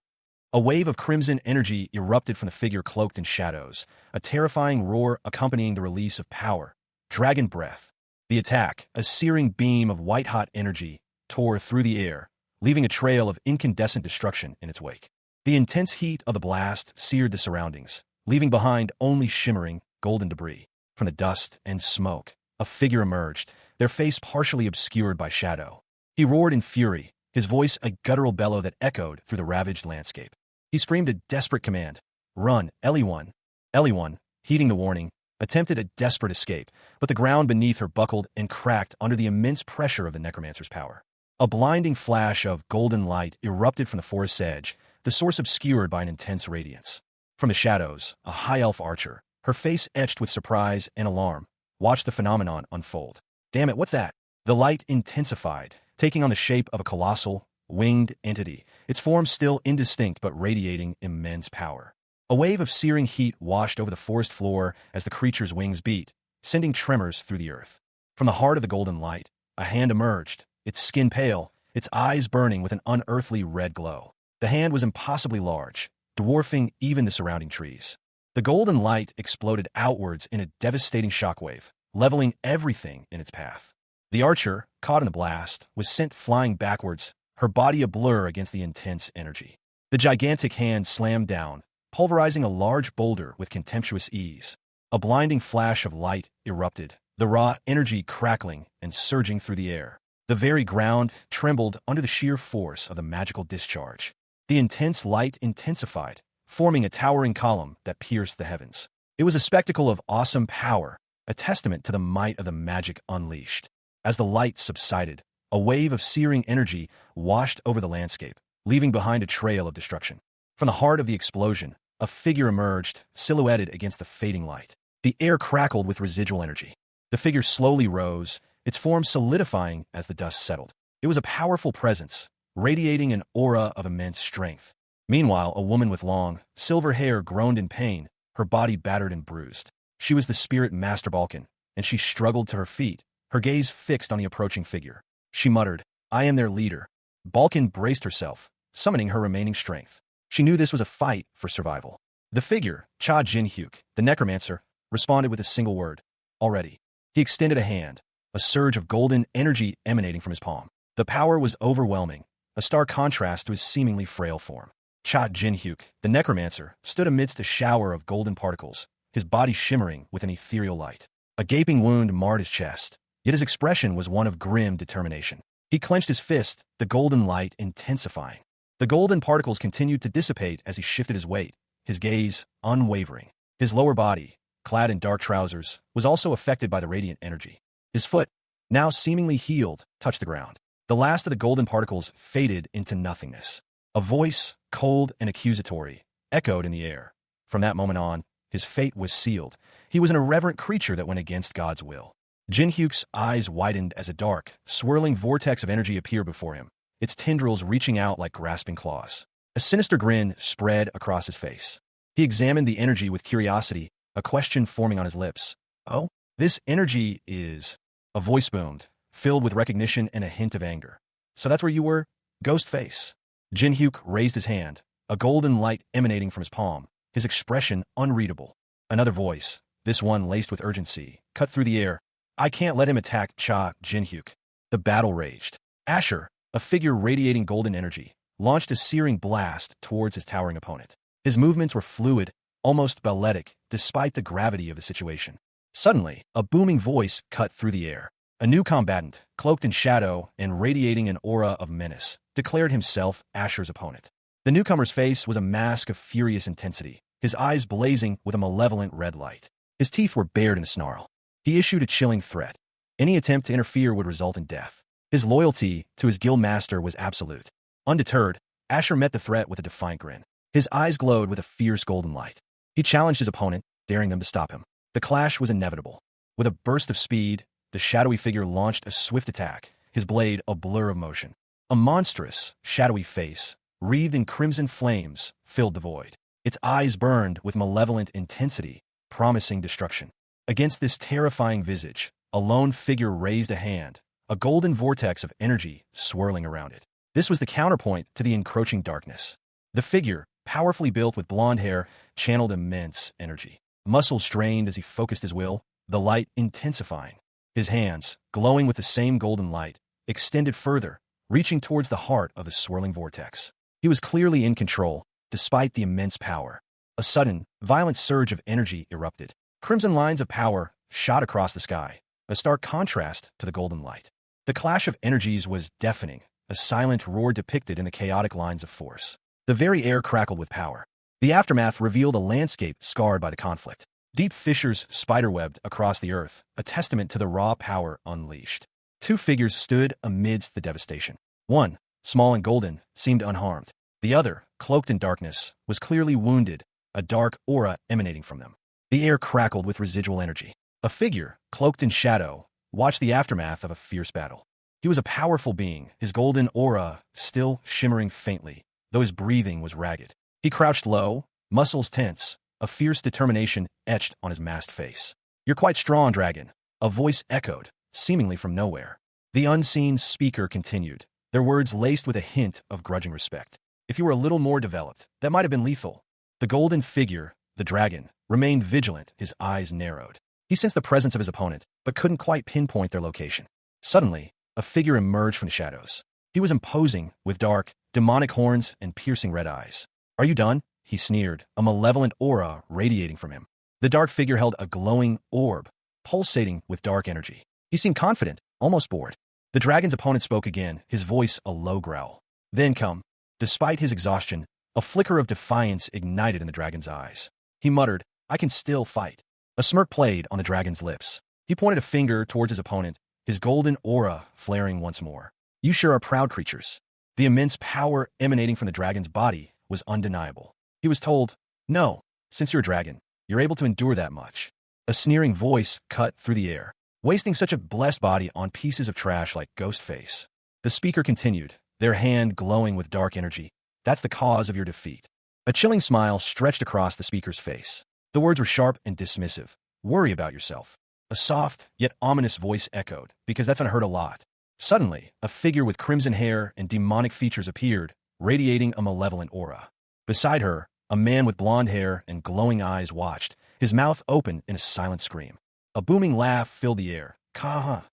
A: A wave of crimson energy erupted from the figure cloaked in shadows, a terrifying roar accompanying the release of power. Dragon breath. The attack, a searing beam of white-hot energy, tore through the air, leaving a trail of incandescent destruction in its wake. The intense heat of the blast seared the surroundings, leaving behind only shimmering, golden debris. From the dust and smoke, a figure emerged, their face partially obscured by shadow. He roared in fury, his voice a guttural bellow that echoed through the ravaged landscape. He screamed a desperate command. "Run, Ellie-one." Ellie-one, heeding the warning, attempted a desperate escape, but the ground beneath her buckled and cracked under the immense pressure of the necromancer's power. A blinding flash of golden light erupted from the forest's edge, the source obscured by an intense radiance. From the shadows, a high elf archer, her face etched with surprise and alarm, watched the phenomenon unfold. "Damn it, what's that?" The light intensified, taking on the shape of a colossal, winged entity, its form still indistinct but radiating immense power. A wave of searing heat washed over the forest floor as the creature's wings beat, sending tremors through the earth. From the heart of the golden light, a hand emerged, its skin pale, its eyes burning with an unearthly red glow. The hand was impossibly large, dwarfing even the surrounding trees. The golden light exploded outwards in a devastating shockwave, leveling everything in its path. The archer, caught in the blast, was sent flying backwards, her body a blur against the intense energy. The gigantic hand slammed down, pulverizing a large boulder with contemptuous ease. A blinding flash of light erupted, the raw energy crackling and surging through the air. The very ground trembled under the sheer force of the magical discharge. The intense light intensified, forming a towering column that pierced the heavens. It was a spectacle of awesome power, a testament to the might of the magic unleashed. As the light subsided, a wave of searing energy washed over the landscape, leaving behind a trail of destruction. From the heart of the explosion, a figure emerged, silhouetted against the fading light. The air crackled with residual energy. The figure slowly rose, its form solidifying as the dust settled. It was a powerful presence, radiating an aura of immense strength. Meanwhile, a woman with long, silver hair groaned in pain, her body battered and bruised. She was the spirit Master Balkan, and she struggled to her feet, her gaze fixed on the approaching figure. She muttered, "I am their leader." Balkan braced herself, summoning her remaining strength. She knew this was a fight for survival. The figure, Cha Jin-hyuk, the necromancer, responded with a single word, "Already." He extended a hand, a surge of golden energy emanating from his palm. The power was overwhelming, a stark contrast to his seemingly frail form. Cha Jin-hyuk, the necromancer, stood amidst a shower of golden particles, his body shimmering with an ethereal light. A gaping wound marred his chest, yet his expression was one of grim determination. He clenched his fist, the golden light intensifying. The golden particles continued to dissipate as he shifted his weight, his gaze unwavering. His lower body, clad in dark trousers, was also affected by the radiant energy. His foot, now seemingly healed, touched the ground. The last of the golden particles faded into nothingness. A voice, cold and accusatory, echoed in the air. From that moment on, his fate was sealed. He was an irreverent creature that went against God's will. Jin-hyuk's eyes widened as a dark, swirling vortex of energy appeared before him, its tendrils reaching out like grasping claws. A sinister grin spread across his face. He examined the energy with curiosity, a question forming on his lips. "Oh, this energy is..." A voice boomed, filled with recognition and a hint of anger. "So that's where you were? Ghost face." Jin-hyuk raised his hand, a golden light emanating from his palm, his expression unreadable. Another voice, this one laced with urgency, cut through the air. "I can't let him attack Cha Jin-hyuk." The battle raged. Asher, a figure radiating golden energy, launched a searing blast towards his towering opponent. His movements were fluid, almost balletic, despite the gravity of the situation. Suddenly, a booming voice cut through the air. A new combatant, cloaked in shadow and radiating an aura of menace, declared himself Asher's opponent. The newcomer's face was a mask of furious intensity, his eyes blazing with a malevolent red light. His teeth were bared in a snarl. He issued a chilling threat. Any attempt to interfere would result in death. His loyalty to his guild master was absolute. Undeterred, Asher met the threat with a defiant grin. His eyes glowed with a fierce golden light. He challenged his opponent, daring them to stop him. The clash was inevitable. With a burst of speed, the shadowy figure launched a swift attack, his blade a blur of motion. A monstrous, shadowy face, wreathed in crimson flames, filled the void. Its eyes burned with malevolent intensity, promising destruction. Against this terrifying visage, a lone figure raised a hand, a golden vortex of energy swirling around it. This was the counterpoint to the encroaching darkness. The figure, powerfully built with blonde hair, channeled immense energy. Muscles strained as he focused his will, the light intensifying. His hands, glowing with the same golden light, extended further, reaching towards the heart of the swirling vortex. He was clearly in control, despite the immense power. A sudden, violent surge of energy erupted. Crimson lines of power shot across the sky, a stark contrast to the golden light. The clash of energies was deafening, a silent roar depicted in the chaotic lines of force. The very air crackled with power. The aftermath revealed a landscape scarred by the conflict. Deep fissures spiderwebbed across the earth, a testament to the raw power unleashed. Two figures stood amidst the devastation. One, small and golden, seemed unharmed. The other, cloaked in darkness, was clearly wounded, a dark aura emanating from them. The air crackled with residual energy. A figure, cloaked in shadow, watched the aftermath of a fierce battle. He was a powerful being, his golden aura still shimmering faintly, though his breathing was ragged. He crouched low, muscles tense, a fierce determination etched on his masked face. "You're quite strong, dragon," a voice echoed, seemingly from nowhere. The unseen speaker continued, their words laced with a hint of grudging respect. "If you were a little more developed, that might have been lethal." The golden figure, the dragon, remained vigilant, his eyes narrowed. He sensed the presence of his opponent, but couldn't quite pinpoint their location. Suddenly, a figure emerged from the shadows. He was imposing, with dark, demonic horns and piercing red eyes. "Are you done?" he sneered, a malevolent aura radiating from him. The dark figure held a glowing orb, pulsating with dark energy. He seemed confident, almost bored. The dragon's opponent spoke again, his voice a low growl. "Then come." Despite his exhaustion, a flicker of defiance ignited in the dragon's eyes. He muttered, "I can still fight." A smirk played on the dragon's lips. He pointed a finger towards his opponent, his golden aura flaring once more. "You sure are proud creatures." The immense power emanating from the dragon's body was undeniable. He was told, "No, since you're a dragon, you're able to endure that much." A sneering voice cut through the air. "Wasting such a blessed body on pieces of trash like Ghostface." The speaker continued, their hand glowing with dark energy. "That's the cause of your defeat." A chilling smile stretched across the speaker's face. The words were sharp and dismissive. "Worry about yourself." A soft, yet ominous voice echoed, because that's unheard a lot. Suddenly, a figure with crimson hair and demonic features appeared, radiating a malevolent aura. Beside her, a man with blonde hair and glowing eyes watched, his mouth open in a silent scream. A booming laugh filled the air. "Ka-ha!"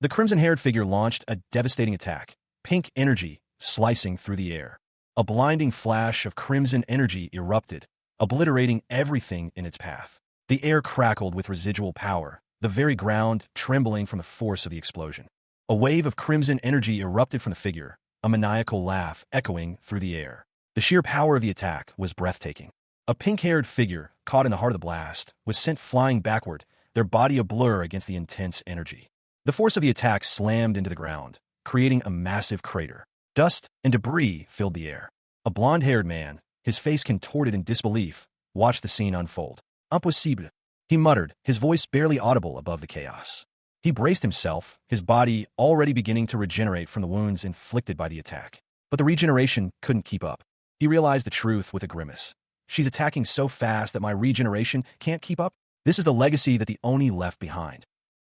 A: The crimson-haired figure launched a devastating attack, pink energy slicing through the air. A blinding flash of crimson energy erupted, obliterating everything in its path. The air crackled with residual power, the very ground trembling from the force of the explosion. A wave of crimson energy erupted from the figure, a maniacal laugh echoing through the air. The sheer power of the attack was breathtaking. A pink-haired figure, caught in the heart of the blast, was sent flying backward, their body a blur against the intense energy. The force of the attack slammed into the ground, creating a massive crater. Dust and debris filled the air. A blonde-haired man, his face contorted in disbelief, watched the scene unfold. "Impossible," he muttered, his voice barely audible above the chaos. He braced himself, his body already beginning to regenerate from the wounds inflicted by the attack. But the regeneration couldn't keep up. He realized the truth with a grimace. "She's attacking so fast that my regeneration can't keep up? This is the legacy that the Oni left behind."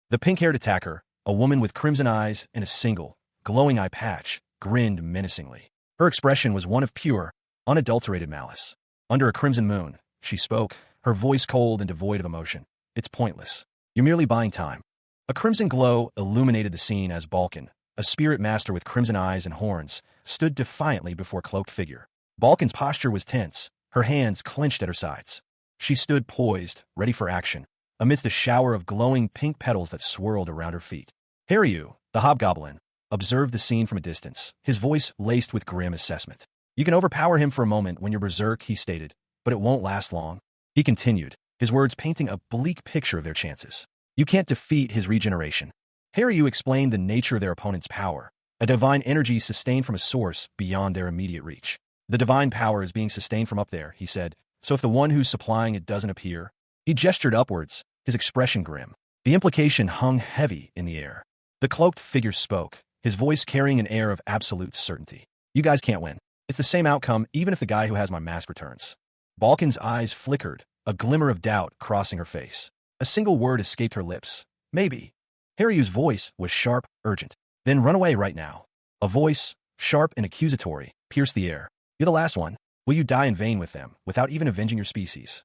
A: The pink-haired attacker, a woman with crimson eyes and a single, glowing eye patch, grinned menacingly. Her expression was one of pure, unadulterated malice. Under a crimson moon, she spoke, her voice cold and devoid of emotion. "It's pointless. You're merely buying time." A crimson glow illuminated the scene as Balkan, a spirit master with crimson eyes and horns, stood defiantly before a cloaked figure. Balkan's posture was tense, her hands clenched at her sides. She stood poised, ready for action, amidst a shower of glowing pink petals that swirled around her feet. Haryu, the hobgoblin, observed the scene from a distance, his voice laced with grim assessment. "You can overpower him for a moment when you're berserk," he stated, "but it won't last long." He continued, his words painting a bleak picture of their chances. "You can't defeat his regeneration." Haryu explained the nature of their opponent's power, a divine energy sustained from a source beyond their immediate reach. "The divine power is being sustained from up there," he said, "so if the one who's supplying it doesn't appear..." He gestured upwards, his expression grim. The implication hung heavy in the air. The cloaked figure spoke, his voice carrying an air of absolute certainty. "You guys can't win. It's the same outcome even if the guy who has my mask returns." Balkan's eyes flickered, a glimmer of doubt crossing her face. A single word escaped her lips. "Maybe." Haryu's voice was sharp, urgent. "Then run away right now." A voice, sharp and accusatory, pierced the air. "You're the last one. Will you die in vain with them, without even avenging your species?"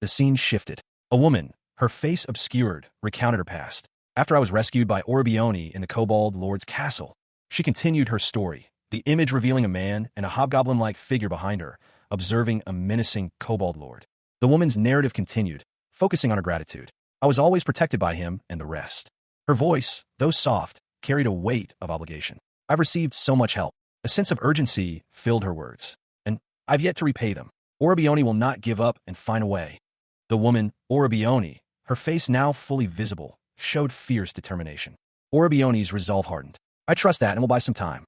A: The scene shifted. A woman, her face obscured, recounted her past. "After I was rescued by Orbioni in the Kobold Lord's castle." She continued her story, the image revealing a man and a hobgoblin-like figure behind her, observing a menacing Kobold Lord. The woman's narrative continued, focusing on her gratitude. "I was always protected by him and the rest." Her voice, though soft, carried a weight of obligation. "I've received so much help." A sense of urgency filled her words. "And I've yet to repay them. Orbioni will not give up and find a way." The woman, Orbioni, her face now fully visible, showed fierce determination. Orbioni's resolve hardened. "I trust that and will buy some time."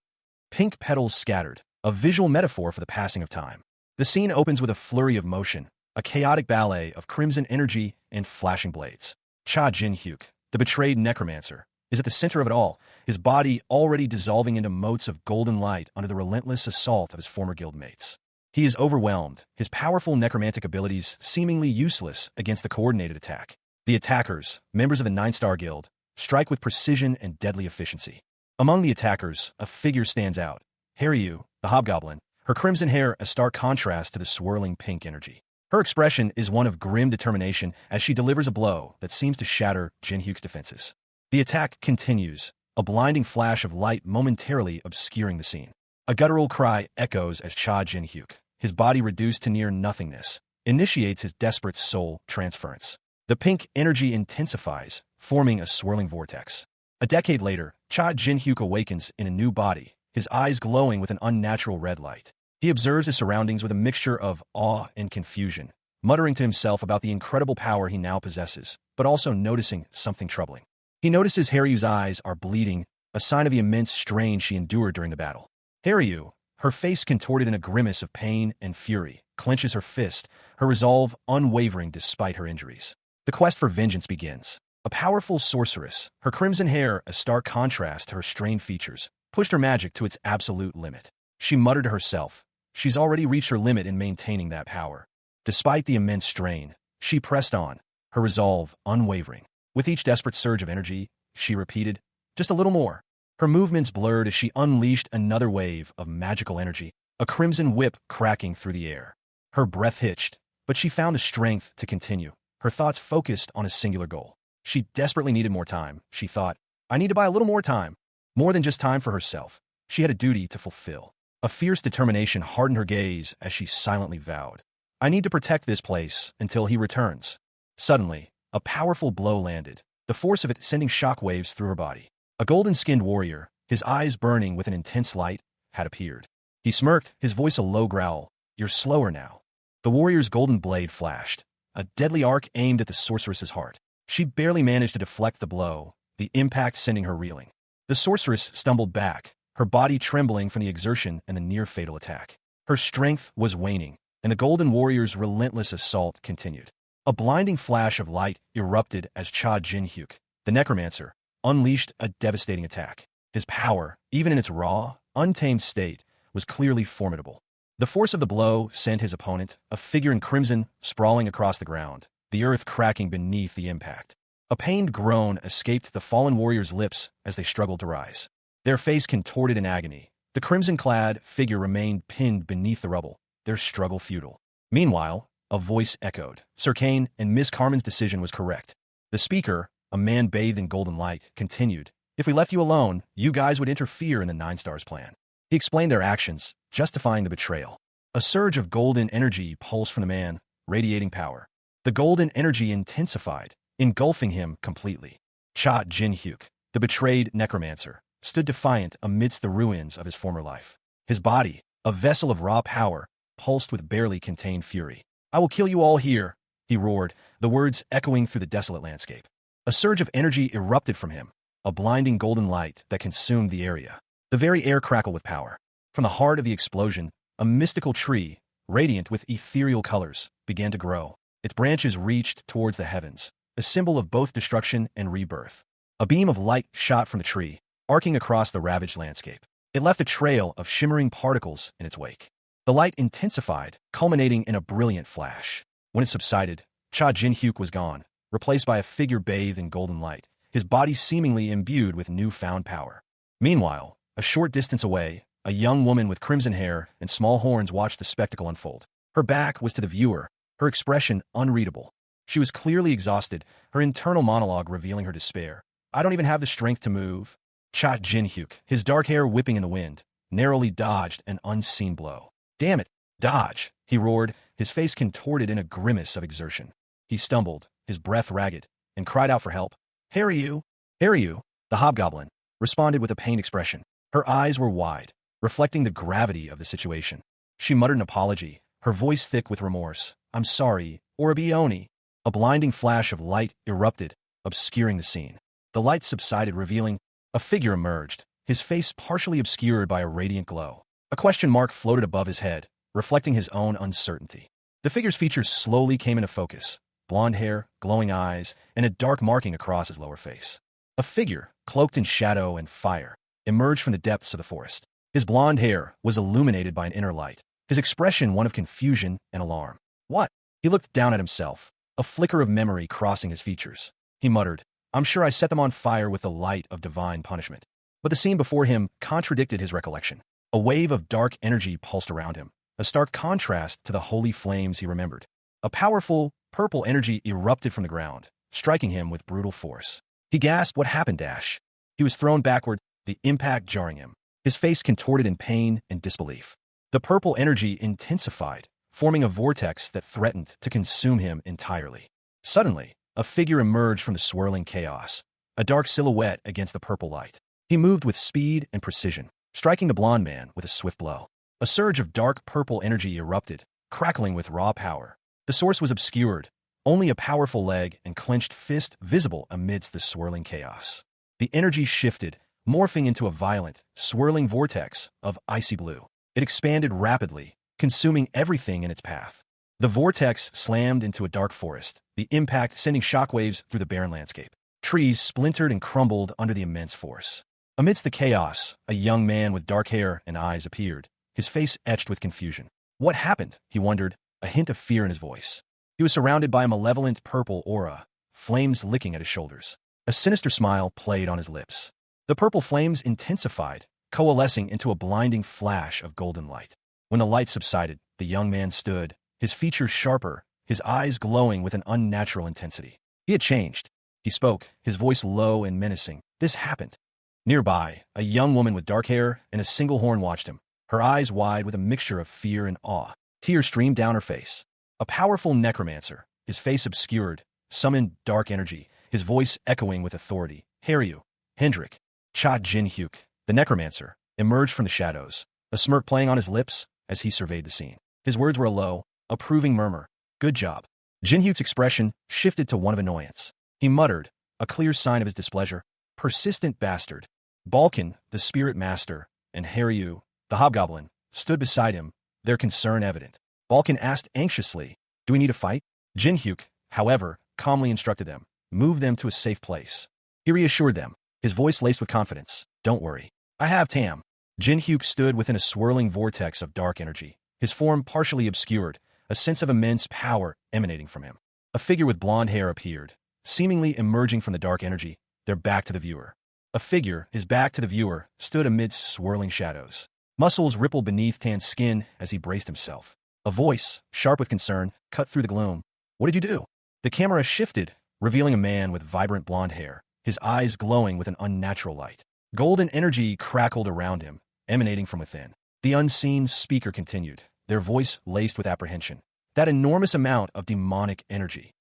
A: Pink petals scattered, a visual metaphor for the passing of time. The scene opens with a flurry of motion, a chaotic ballet of crimson energy and flashing blades. Cha Jin-hyuk, the betrayed necromancer, is at the center of it all, his body already dissolving into motes of golden light under the relentless assault of his former guildmates. He is overwhelmed, his powerful necromantic abilities seemingly useless against the coordinated attack. The attackers, members of the 9-Star Guild, strike with precision and deadly efficiency. Among the attackers, a figure stands out. Haryu, the hobgoblin, her crimson hair a stark contrast to the swirling pink energy. Her expression is one of grim determination as she delivers a blow that seems to shatter Jin-hyuk's defenses. The attack continues, a blinding flash of light momentarily obscuring the scene. A guttural cry echoes as Cha Jin-hyuk, his body reduced to near nothingness, initiates his desperate soul transference. The pink energy intensifies, forming a swirling vortex. A decade later, Cha Jin-hyuk awakens in a new body, his eyes glowing with an unnatural red light. He observes his surroundings with a mixture of awe and confusion, muttering to himself about the incredible power he now possesses, but also noticing something troubling. He notices Haryu's eyes are bleeding, a sign of the immense strain she endured during the battle. Haryu, her face contorted in a grimace of pain and fury, clenches her fist, her resolve unwavering despite her injuries. The quest for vengeance begins. A powerful sorceress, her crimson hair a stark contrast to her strained features, pushed her magic to its absolute limit. She muttered to herself, she's already reached her limit in maintaining that power. Despite the immense strain, she pressed on, her resolve unwavering. With each desperate surge of energy, she repeated, just a little more. Her movements blurred as she unleashed another wave of magical energy, a crimson whip cracking through the air. Her breath hitched, but she found the strength to continue, her thoughts focused on a singular goal. She desperately needed more time, she thought. I need to buy a little more time. More than just time for herself. She had a duty to fulfill. A fierce determination hardened her gaze as she silently vowed. I need to protect this place until he returns. Suddenly, a powerful blow landed, the force of it sending shockwaves through her body. A golden-skinned warrior, his eyes burning with an intense light, had appeared. He smirked, his voice a low growl. You're slower now. The warrior's golden blade flashed, a deadly arc aimed at the sorceress's heart. She barely managed to deflect the blow, the impact sending her reeling. The sorceress stumbled back, her body trembling from the exertion and the near-fatal attack. Her strength was waning, and the golden warrior's relentless assault continued. A blinding flash of light erupted as Cha Jin-hyuk, the necromancer, unleashed a devastating attack. His power, even in its raw, untamed state, was clearly formidable. The force of the blow sent his opponent, a figure in crimson, sprawling across the ground, the earth cracking beneath the impact. A pained groan escaped the fallen warrior's lips as they struggled to rise. Their face contorted in agony, the crimson-clad figure remained pinned beneath the rubble, their struggle futile. Meanwhile, a voice echoed. Sir Kane and Miss Carmen's decision was correct. The speaker, a man bathed in golden light, continued, if we left you alone, you guys would interfere in the Nine Stars plan. He explained their actions, justifying the betrayal. A surge of golden energy pulsed from the man, radiating power. The golden energy intensified, engulfing him completely. Cha Jin-hyuk, the betrayed necromancer, stood defiant amidst the ruins of his former life. His body, a vessel of raw power, pulsed with barely contained fury. I will kill you all here, he roared, the words echoing through the desolate landscape. A surge of energy erupted from him, a blinding golden light that consumed the area. The very air crackled with power. From the heart of the explosion, a mystical tree, radiant with ethereal colors, began to grow. Its branches reached towards the heavens, a symbol of both destruction and rebirth. A beam of light shot from the tree, arcing across the ravaged landscape. It left a trail of shimmering particles in its wake. The light intensified, culminating in a brilliant flash. When it subsided, Cha Jin-hyuk was gone, replaced by a figure bathed in golden light, his body seemingly imbued with newfound power. Meanwhile, a short distance away, a young woman with crimson hair and small horns watched the spectacle unfold. Her back was to the viewer, her expression unreadable. She was clearly exhausted, her internal monologue revealing her despair. I don't even have the strength to move. Cha Jin-hyuk, his dark hair whipping in the wind, narrowly dodged an unseen blow. Damn it, dodge, he roared, his face contorted in a grimace of exertion. He stumbled, his breath ragged, and cried out for help. Haryu, the hobgoblin, responded with a pained expression. Her eyes were wide, reflecting the gravity of the situation. She muttered an apology, her voice thick with remorse. I'm sorry, Orabioni. A blinding flash of light erupted, obscuring the scene. The light subsided, revealing a figure emerged, his face partially obscured by a radiant glow. A question mark floated above his head, reflecting his own uncertainty. The figure's features slowly came into focus, blonde hair, glowing eyes, and a dark marking across his lower face. A figure, cloaked in shadow and fire, emerged from the depths of the forest. His blonde hair was illuminated by an inner light, his expression one of confusion and alarm. What? He looked down at himself, a flicker of memory crossing his features. He muttered, I'm sure I set them on fire with the light of divine punishment. But the scene before him contradicted his recollection. A wave of dark energy pulsed around him, a stark contrast to the holy flames he remembered. A powerful, purple energy erupted from the ground, striking him with brutal force. He gasped, what happened, Dash? He He was thrown backward, the impact jarring him. His face contorted in pain and disbelief. The purple energy intensified, forming a vortex that threatened to consume him entirely. Suddenly, a figure emerged from the swirling chaos, a dark silhouette against the purple light. He moved with speed and precision, striking the blonde man with a swift blow. A surge of dark purple energy erupted, crackling with raw power. The source was obscured, only a powerful leg and clenched fist visible amidst the swirling chaos. The energy shifted, morphing into a violent, swirling vortex of icy blue. It expanded rapidly, consuming everything in its path. The vortex slammed into a dark forest, the impact sending shockwaves through the barren landscape. Trees splintered and crumbled under the immense force. Amidst the chaos, a young man with dark hair and eyes appeared, his face etched with confusion. What happened? He wondered, a hint of fear in his voice. He was surrounded by a malevolent purple aura, flames licking at his shoulders. A sinister smile played on his lips. The purple flames intensified, coalescing into a blinding flash of golden light. When the light subsided, the young man stood, his features sharper, his eyes glowing with an unnatural intensity. He had changed. He spoke, his voice low and menacing. This happened. Nearby, a young woman with dark hair and a single horn watched him, her eyes wide with a mixture of fear and awe. Tears streamed down her face. A powerful necromancer, his face obscured, summoned dark energy, his voice echoing with authority. Haryu, Hendrik, Cha Jin-hyuk, the necromancer, emerged from the shadows, a smirk playing on his lips as he surveyed the scene. His words were a low, approving murmur. Good job. Jin-hyuk's expression shifted to one of annoyance. He muttered, a clear sign of his displeasure. Persistent bastard. Balkan, the spirit master, and Haryu, the hobgoblin, stood beside him, their concern evident. Balkan asked anxiously, do we need to fight? Jin-hyuk, however, calmly instructed them, move them to a safe place. He reassured them, his voice laced with confidence. Don't worry. I have Tam. Jin-hyuk stood within a swirling vortex of dark energy, his form partially obscured, a sense of immense power emanating from him. A figure with blonde hair appeared, seemingly emerging from the dark energy, their back to the viewer. A figure, his back to the viewer, stood amidst swirling shadows. Muscles rippled beneath tan skin as he braced himself. A voice, sharp with concern, cut through the gloom. What did you do? The camera shifted, revealing a man with vibrant blonde hair, his eyes glowing with an unnatural light. Golden energy crackled around him, emanating from within. The unseen speaker continued, their voice laced with apprehension. That enormous amount of demonic energy.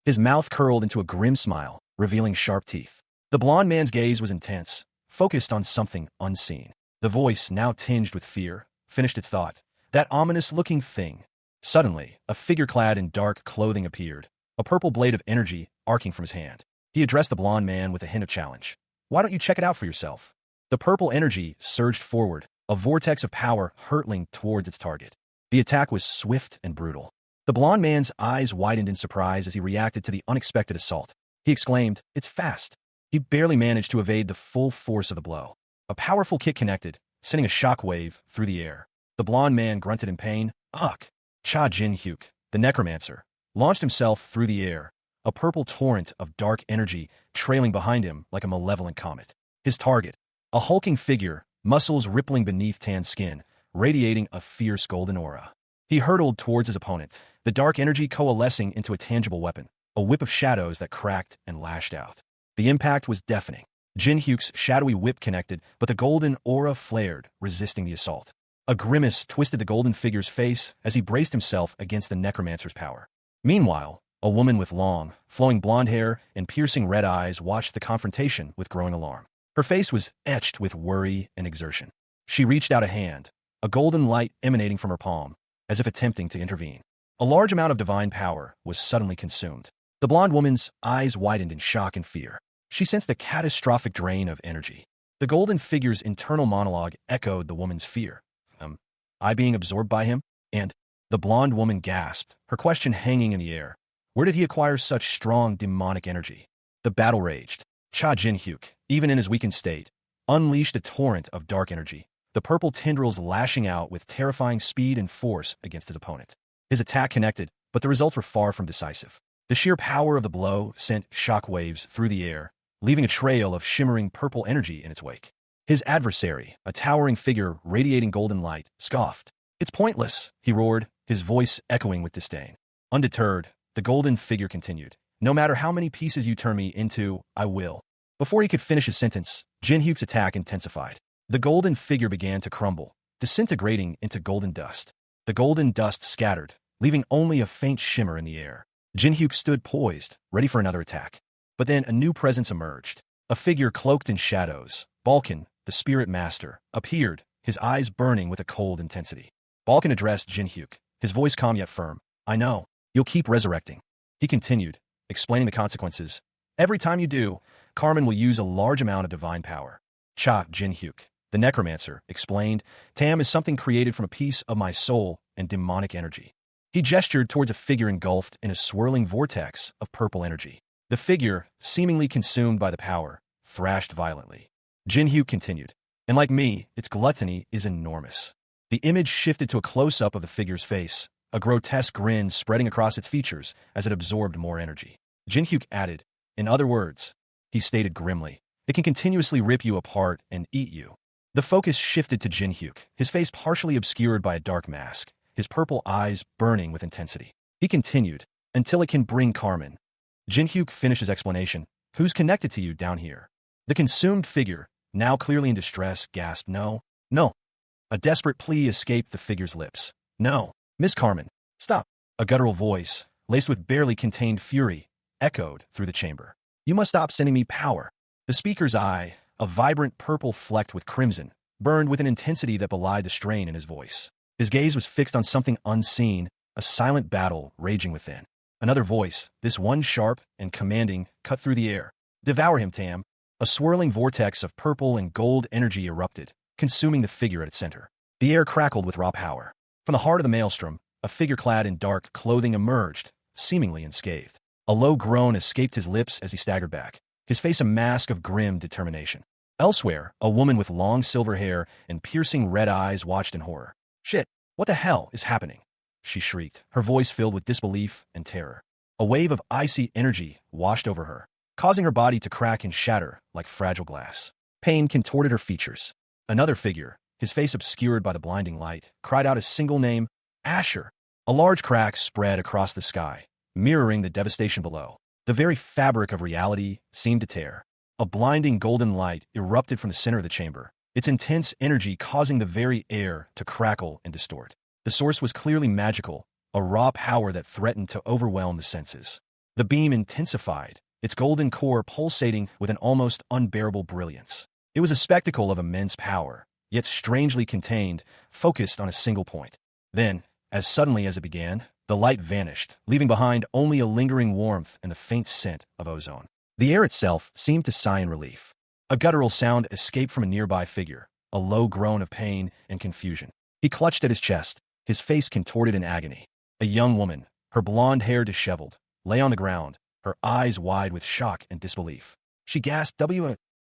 A: His mouth curled into a grim smile, revealing sharp teeth. The blonde man's gaze was intense, focused on something unseen. The voice, now tinged with fear, finished its thought. That ominous-looking thing. Suddenly, a figure clad in dark clothing appeared, a purple blade of energy arcing from his hand. He addressed the blonde man with a hint of challenge. Why don't you check it out for yourself? The purple energy surged forward, a vortex of power hurtling towards its target. The attack was swift and brutal. The blonde man's eyes widened in surprise as he reacted to the unexpected assault. He exclaimed, it's fast. He barely managed to evade the full force of the blow. A powerful kick connected, sending a shockwave through the air. The blonde man grunted in pain. Ugh! Cha Jin-hyuk, the necromancer, launched himself through the air, a purple torrent of dark energy trailing behind him like a malevolent comet. His target, a hulking figure, muscles rippling beneath tan skin, radiating a fierce golden aura. He hurtled towards his opponent, the dark energy coalescing into a tangible weapon, a whip of shadows that cracked and lashed out. The impact was deafening. Jin-hyuk's shadowy whip connected, but the golden aura flared, resisting the assault. A grimace twisted the golden figure's face as he braced himself against the necromancer's power. Meanwhile, a woman with long, flowing blonde hair and piercing red eyes watched the confrontation with growing alarm. Her face was etched with worry and exertion. She reached out a hand, a golden light emanating from her palm, as if attempting to intervene. A large amount of divine power was suddenly consumed. The blonde woman's eyes widened in shock and fear. She sensed a catastrophic drain of energy. The golden figure's internal monologue echoed the woman's fear. I being absorbed by him? And the blonde woman gasped, her question hanging in the air. Where did he acquire such strong demonic energy? The battle raged. Cha Jin-hyuk, even in his weakened state, unleashed a torrent of dark energy, the purple tendrils lashing out with terrifying speed and force against his opponent. His attack connected, but the results were far from decisive. The sheer power of the blow sent shockwaves through the air, leaving a trail of shimmering purple energy in its wake. His adversary, a towering figure radiating golden light, scoffed. It's pointless, he roared, his voice echoing with disdain. Undeterred, the golden figure continued. No matter how many pieces you turn me into, I will. Before he could finish his sentence, Jin-hyuk's attack intensified. The golden figure began to crumble, disintegrating into golden dust. The golden dust scattered, leaving only a faint shimmer in the air. Jin-hyuk stood poised, ready for another attack. But then a new presence emerged. A figure cloaked in shadows, Balkan, the spirit master, appeared, his eyes burning with a cold intensity. Balkan addressed Jin-hyuk, his voice calm yet firm. I know. You'll keep resurrecting. He continued, explaining the consequences. Every time you do, Carmen will use a large amount of divine power. Jin-hyuk, the necromancer, explained, Tam is something created from a piece of my soul and demonic energy. He gestured towards a figure engulfed in a swirling vortex of purple energy. The figure, seemingly consumed by the power, thrashed violently. Jin-hyuk continued, and like me, its gluttony is enormous. The image shifted to a close-up of the figure's face, a grotesque grin spreading across its features as it absorbed more energy. Jin-hyuk added, in other words, he stated grimly, it can continuously rip you apart and eat you. The focus shifted to Jin-hyuk, his face partially obscured by a dark mask, his purple eyes burning with intensity. He continued, until it can bring Carmen. Jin-hyuk finished his explanation. Who's connected to you down here? The consumed figure, now clearly in distress, gasped, no. A desperate plea escaped the figure's lips. No, Miss Carmen, stop. A guttural voice, laced with barely contained fury, echoed through the chamber. You must stop sending me power. The speaker's eye, a vibrant purple flecked with crimson, burned with an intensity that belied the strain in his voice. His gaze was fixed on something unseen, a silent battle raging within. Another voice, this one sharp and commanding, cut through the air. Devour him, Tam. A swirling vortex of purple and gold energy erupted, consuming the figure at its center. The air crackled with raw power. From the heart of the maelstrom, a figure clad in dark clothing emerged, seemingly unscathed. A low groan escaped his lips as he staggered back, his face a mask of grim determination. Elsewhere, a woman with long silver hair and piercing red eyes watched in horror. Shit, what the hell is happening? She shrieked, her voice filled with disbelief and terror. A wave of icy energy washed over her, causing her body to crack and shatter like fragile glass. Pain contorted her features. Another figure, his face obscured by the blinding light, cried out a single name, Asher. A large crack spread across the sky, mirroring the devastation below. The very fabric of reality seemed to tear. A blinding golden light erupted from the center of the chamber, its intense energy causing the very air to crackle and distort. The source was clearly magical, a raw power that threatened to overwhelm the senses. The beam intensified, its golden core pulsating with an almost unbearable brilliance. It was a spectacle of immense power, yet strangely contained, focused on a single point. Then, as suddenly as it began, the light vanished, leaving behind only a lingering warmth and the faint scent of ozone. The air itself seemed to sigh in relief. A guttural sound escaped from a nearby figure, a low groan of pain and confusion. He clutched at his chest, his face contorted in agony. A young woman, her blonde hair disheveled, lay on the ground, her eyes wide with shock and disbelief. She gasped,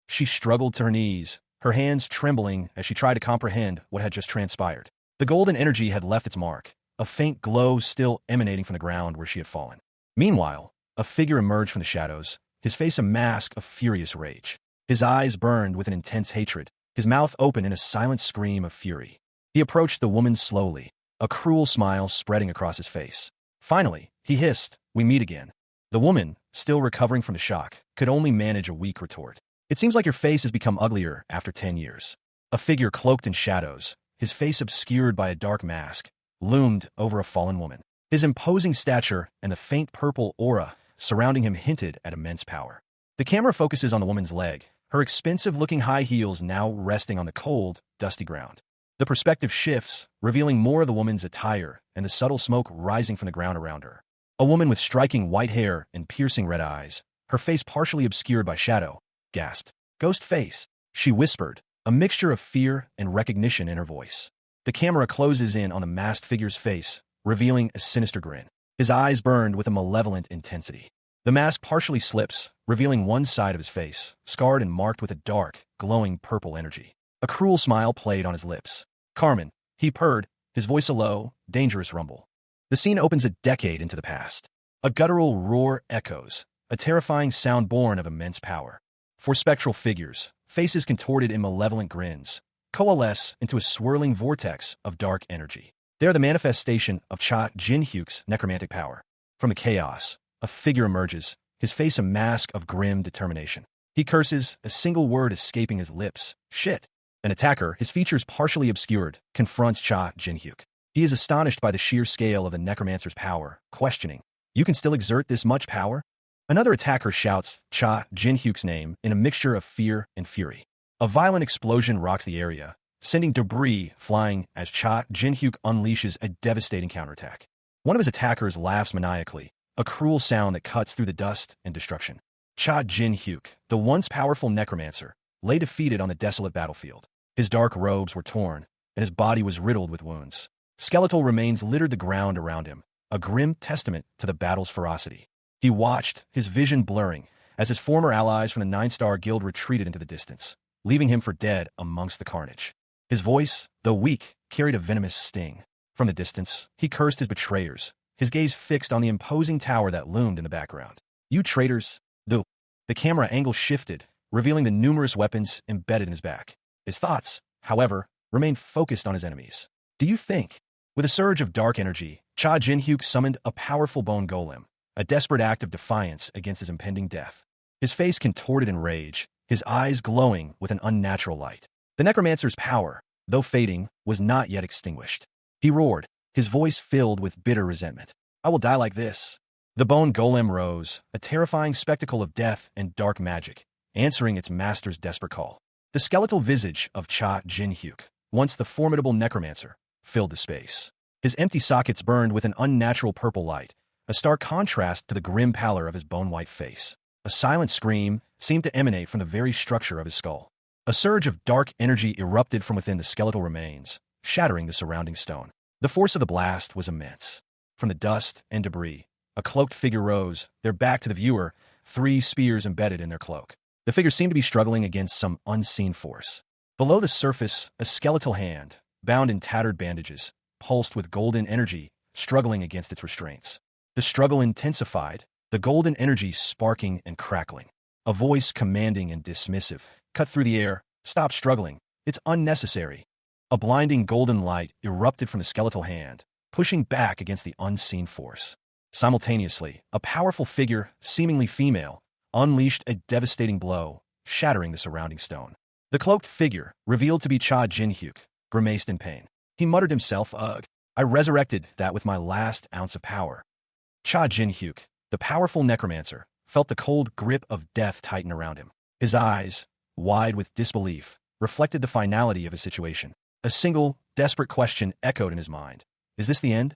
A: She struggled to her knees, her hands trembling as she tried to comprehend what had just transpired. The golden energy had left its mark, a faint glow still emanating from the ground where she had fallen. Meanwhile, a figure emerged from the shadows, his face a mask of furious rage. His eyes burned with an intense hatred, his mouth open in a silent scream of fury. He approached the woman slowly, a cruel smile spreading across his face. Finally, he hissed, we meet again. The woman, still recovering from the shock, could only manage a weak retort. It seems like your face has become uglier after 10 years. A figure cloaked in shadows, his face obscured by a dark mask, loomed over a fallen woman. His imposing stature and the faint purple aura surrounding him hinted at immense power. The camera focuses on the woman's leg, her expensive-looking high heels now resting on the cold, dusty ground. The perspective shifts, revealing more of the woman's attire and the subtle smoke rising from the ground around her. A woman with striking white hair and piercing red eyes, her face partially obscured by shadow, gasped. Ghost face, she whispered, a mixture of fear and recognition in her voice. The camera closes in on the masked figure's face, revealing a sinister grin. His eyes burned with a malevolent intensity. The mask partially slips, revealing one side of his face, scarred and marked with a dark, glowing purple energy. A cruel smile played on his lips. Carmen, he purred, his voice a low, dangerous rumble. The scene opens a decade into the past. A guttural roar echoes, a terrifying sound born of immense power. Four spectral figures, faces contorted in malevolent grins, coalesce into a swirling vortex of dark energy. They are the manifestation of Jin-hyuk's necromantic power. From the chaos, a figure emerges, his face a mask of grim determination. He curses, a single word escaping his lips. Shit. An attacker, his features partially obscured, confronts Cha Jin-hyuk. He is astonished by the sheer scale of the necromancer's power, questioning, "You can still exert this much power?" Another attacker shouts Cha Jin-hyuk's name in a mixture of fear and fury. A violent explosion rocks the area, sending debris flying as Cha Jin-hyuk unleashes a devastating counterattack. One of his attackers laughs maniacally, a cruel sound that cuts through the dust and destruction. Cha Jin-hyuk, the once powerful necromancer, lay defeated on the desolate battlefield. His dark robes were torn, and his body was riddled with wounds. Skeletal remains littered the ground around him, a grim testament to the battle's ferocity. He watched, his vision blurring, as his former allies from the Nine-Star Guild retreated into the distance, leaving him for dead amongst the carnage. His voice, though weak, carried a venomous sting. From the distance, he cursed his betrayers, his gaze fixed on the imposing tower that loomed in the background. "You traitors!" The camera angle shifted, revealing the numerous weapons embedded in his back. His thoughts, however, remained focused on his enemies. "Do you think?" With a surge of dark energy, Cha Jin-hyuk summoned a powerful bone golem, a desperate act of defiance against his impending death. His face contorted in rage, his eyes glowing with an unnatural light. The necromancer's power, though fading, was not yet extinguished. He roared, his voice filled with bitter resentment. "I will die like this." The bone golem rose, a terrifying spectacle of death and dark magic, answering its master's desperate call. The skeletal visage of Cha Jin-hyuk, once the formidable necromancer, filled the space. His empty sockets burned with an unnatural purple light, a stark contrast to the grim pallor of his bone-white face. A silent scream seemed to emanate from the very structure of his skull. A surge of dark energy erupted from within the skeletal remains, shattering the surrounding stone. The force of the blast was immense. From the dust and debris, a cloaked figure rose, their back to the viewer, 3 spears embedded in their cloak. The figure seemed to be struggling against some unseen force. Below the surface, a skeletal hand, bound in tattered bandages, pulsed with golden energy, struggling against its restraints. The struggle intensified, the golden energy sparking and crackling. A voice commanding and dismissive cut through the air. "Stop struggling. It's unnecessary." A blinding golden light erupted from the skeletal hand, pushing back against the unseen force. Simultaneously, a powerful figure, seemingly female, unleashed a devastating blow, shattering the surrounding stone. The cloaked figure, revealed to be Cha Jin-hyuk, grimaced in pain. He muttered himself, "Ugh, I resurrected that with my last ounce of power." Cha Jin-hyuk, the powerful necromancer, felt the cold grip of death tighten around him. His eyes, wide with disbelief, reflected the finality of his situation. A single, desperate question echoed in his mind. Is this the end?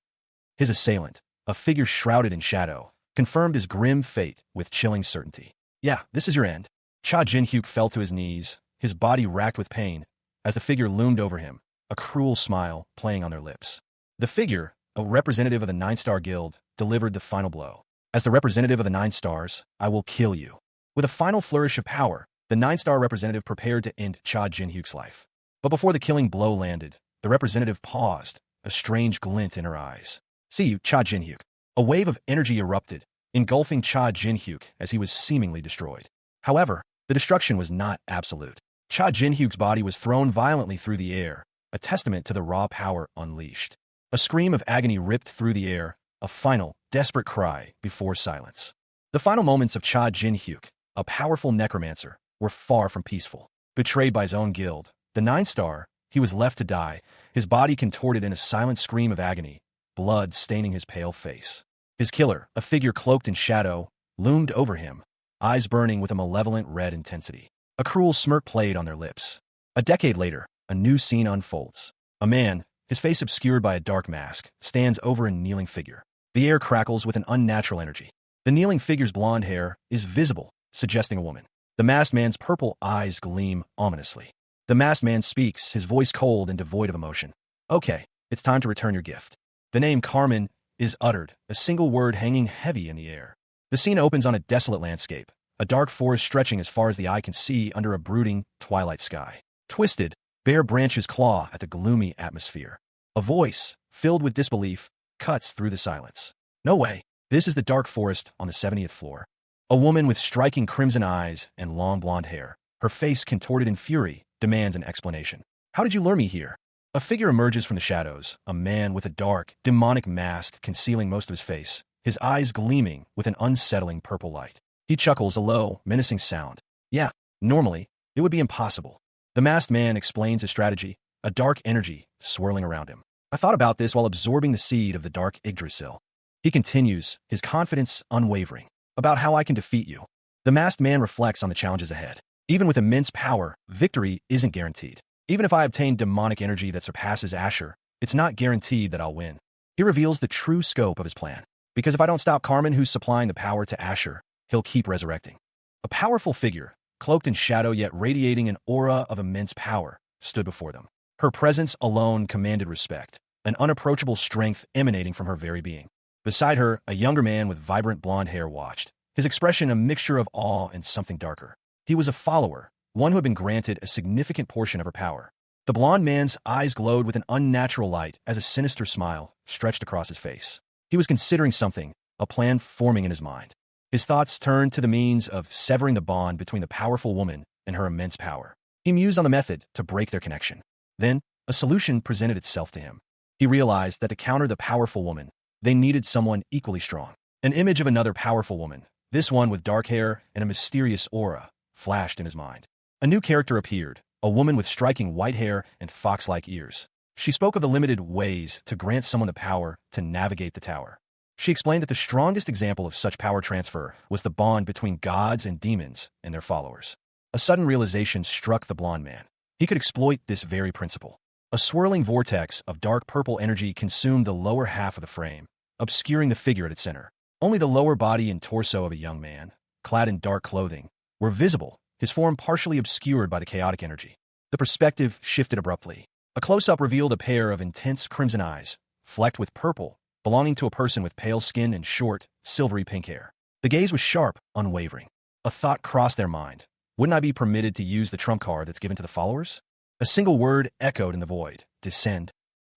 A: His assailant, a figure shrouded in shadow, confirmed his grim fate with chilling certainty. "Yeah, this is your end." Cha Jin-hyuk fell to his knees, his body racked with pain, as the figure loomed over him, a cruel smile playing on their lips. The figure, a representative of the Nine-Star Guild, delivered the final blow. "As the representative of the 9 stars, I will kill you." With a final flourish of power, the 9-star representative prepared to end Cha Jin-hyuk's life. But before the killing blow landed, the representative paused, a strange glint in her eyes. "See you, Cha Jin-hyuk." A wave of energy erupted, engulfing Cha Jin-hyuk as he was seemingly destroyed. However, the destruction was not absolute. Cha Jin-hyuk's body was thrown violently through the air, a testament to the raw power unleashed. A scream of agony ripped through the air, a final, desperate cry before silence. The final moments of Cha Jin-hyuk, a powerful necromancer, were far from peaceful. Betrayed by his own guild, the 9-star, he was left to die, his body contorted in a silent scream of agony, blood staining his pale face. His killer, a figure cloaked in shadow, loomed over him, eyes burning with a malevolent red intensity. A cruel smirk played on their lips. A decade later, a new scene unfolds. A man, his face obscured by a dark mask, stands over a kneeling figure. The air crackles with an unnatural energy. The kneeling figure's blonde hair is visible, suggesting a woman. The masked man's purple eyes gleam ominously. The masked man speaks, his voice cold and devoid of emotion. "Okay, it's time to return your gift." The name Carmen is uttered, a single word hanging heavy in the air. The scene opens on a desolate landscape, a dark forest stretching as far as the eye can see under a brooding, twilight sky. Twisted, bare branches claw at the gloomy atmosphere. A voice, filled with disbelief, cuts through the silence. "No way. This is the dark forest on the 70th floor." A woman with striking crimson eyes and long blonde hair, her face contorted in fury, demands an explanation. "How did you lure me here?" A figure emerges from the shadows, a man with a dark, demonic mask concealing most of his face, his eyes gleaming with an unsettling purple light. He chuckles a low, menacing sound. Yeah, normally, it would be impossible. The masked man explains his strategy, a dark energy swirling around him. I thought about this while absorbing the seed of the dark Yggdrasil. He continues, his confidence unwavering, about how I can defeat you. The masked man reflects on the challenges ahead. Even with immense power, victory isn't guaranteed. Even if I obtain demonic energy that surpasses Asher, it's not guaranteed that I'll win. He reveals the true scope of his plan. Because if I don't stop Carmen, who's supplying the power to Asher, he'll keep resurrecting. A powerful figure, cloaked in shadow yet radiating an aura of immense power, stood before them. Her presence alone commanded respect, an unapproachable strength emanating from her very being. Beside her, a younger man with vibrant blonde hair watched, his expression a mixture of awe and something darker. He was a follower, one who had been granted a significant portion of her power. The blonde man's eyes glowed with an unnatural light as a sinister smile stretched across his face. He was considering something, a plan forming in his mind. His thoughts turned to the means of severing the bond between the powerful woman and her immense power. He mused on the method to break their connection. Then, a solution presented itself to him. He realized that to counter the powerful woman, they needed someone equally strong. An image of another powerful woman, this one with dark hair and a mysterious aura, flashed in his mind. A new character appeared, a woman with striking white hair and fox-like ears. She spoke of the limited ways to grant someone the power to navigate the tower. She explained that the strongest example of such power transfer was the bond between gods and demons and their followers. A sudden realization struck the blonde man. He could exploit this very principle. A swirling vortex of dark purple energy consumed the lower half of the frame, obscuring the figure at its center. Only the lower body and torso of a young man, clad in dark clothing, were visible, his form partially obscured by the chaotic energy. The perspective shifted abruptly. A close-up revealed a pair of intense crimson eyes, flecked with purple, belonging to a person with pale skin and short, silvery pink hair. The gaze was sharp, unwavering. A thought crossed their mind. Wouldn't I be permitted to use the trump card that's given to the followers? A single word echoed in the void. Descend.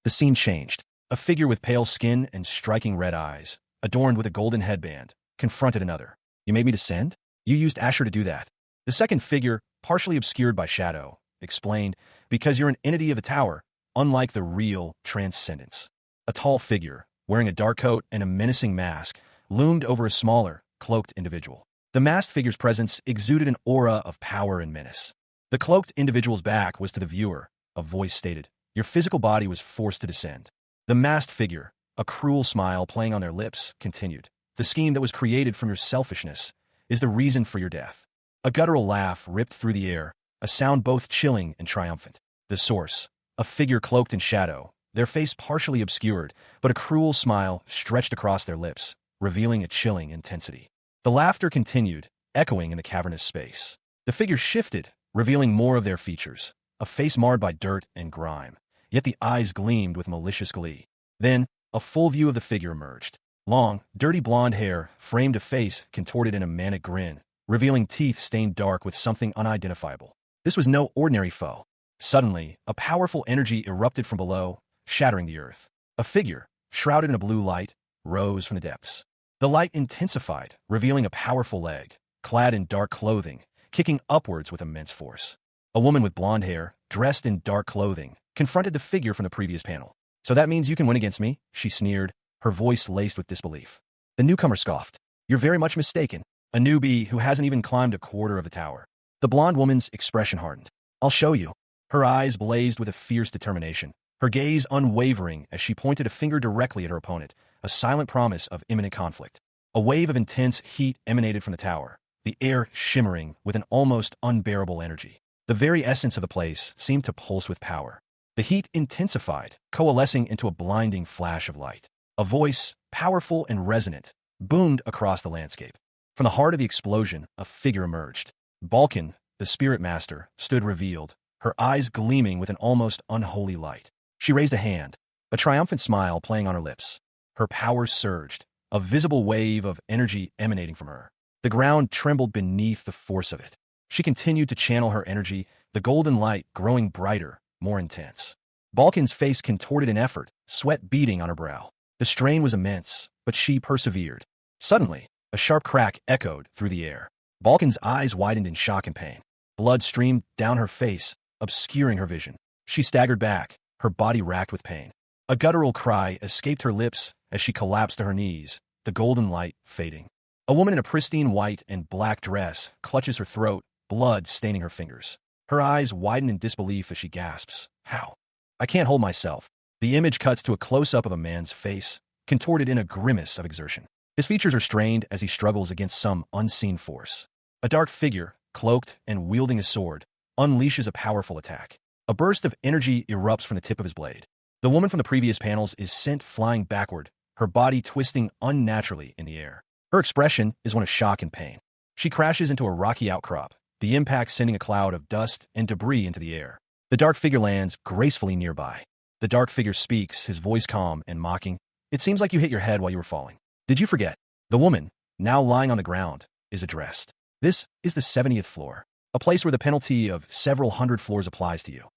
A: The scene changed. A figure with pale skin and striking red eyes, adorned with a golden headband, confronted another. You made me descend? You used Asher to do that. The second figure, partially obscured by shadow, explained, because you're an entity of the tower, unlike the real transcendence. A tall figure, wearing a dark coat and a menacing mask, loomed over a smaller, cloaked individual. The masked figure's presence exuded an aura of power and menace. The cloaked individual's back was to the viewer, a voice stated, your physical body was forced to descend. The masked figure, a cruel smile playing on their lips, continued, the scheme that was created from your selfishness is the reason for your death. A guttural laugh ripped through the air, a sound both chilling and triumphant. The source, a figure cloaked in shadow, their face partially obscured, but a cruel smile stretched across their lips, revealing a chilling intensity. The laughter continued, echoing in the cavernous space. The figure shifted, revealing more of their features, a face marred by dirt and grime, yet the eyes gleamed with malicious glee. Then, a full view of the figure emerged. Long, dirty blonde hair framed a face contorted in a manic grin, revealing teeth stained dark with something unidentifiable. This was no ordinary foe. Suddenly, a powerful energy erupted from below, shattering the earth. A figure, shrouded in a blue light, rose from the depths. The light intensified, revealing a powerful leg, clad in dark clothing, kicking upwards with immense force. A woman with blonde hair, dressed in dark clothing, confronted the figure from the previous panel. So that means you can win against me? She sneered, her voice laced with disbelief. The newcomer scoffed. You're very much mistaken. A newbie who hasn't even climbed a quarter of the tower. The blonde woman's expression hardened. I'll show you. Her eyes blazed with a fierce determination, her gaze unwavering as she pointed a finger directly at her opponent, a silent promise of imminent conflict. A wave of intense heat emanated from the tower, the air shimmering with an almost unbearable energy. The very essence of the place seemed to pulse with power. The heat intensified, coalescing into a blinding flash of light. A voice, powerful and resonant, boomed across the landscape. From the heart of the explosion, a figure emerged. Balkan, the spirit master, stood revealed, her eyes gleaming with an almost unholy light. She raised a hand, a triumphant smile playing on her lips. Her power surged, a visible wave of energy emanating from her. The ground trembled beneath the force of it. She continued to channel her energy, the golden light growing brighter, more intense. Balkan's face contorted in effort, sweat beading on her brow. The strain was immense, but she persevered. Suddenly, a sharp crack echoed through the air. Balkan's eyes widened in shock and pain. Blood streamed down her face, obscuring her vision. She staggered back, her body racked with pain. A guttural cry escaped her lips as she collapsed to her knees, the golden light fading. A woman in a pristine white and black dress clutches her throat, blood staining her fingers. Her eyes widen in disbelief as she gasps, "How? I can't hold myself." The image cuts to a close-up of a man's face, contorted in a grimace of exertion. His features are strained as he struggles against some unseen force. A dark figure, cloaked and wielding a sword, unleashes a powerful attack. A burst of energy erupts from the tip of his blade. The woman from the previous panels is sent flying backward, her body twisting unnaturally in the air. Her expression is one of shock and pain. She crashes into a rocky outcrop, the impact sending a cloud of dust and debris into the air. The dark figure lands gracefully nearby. The dark figure speaks, his voice calm and mocking. "It seems like you hit your head while you were falling. Did you forget?" The woman, now lying on the ground, is addressed. "This is the 70th floor, a place where the penalty of several hundred floors applies to you."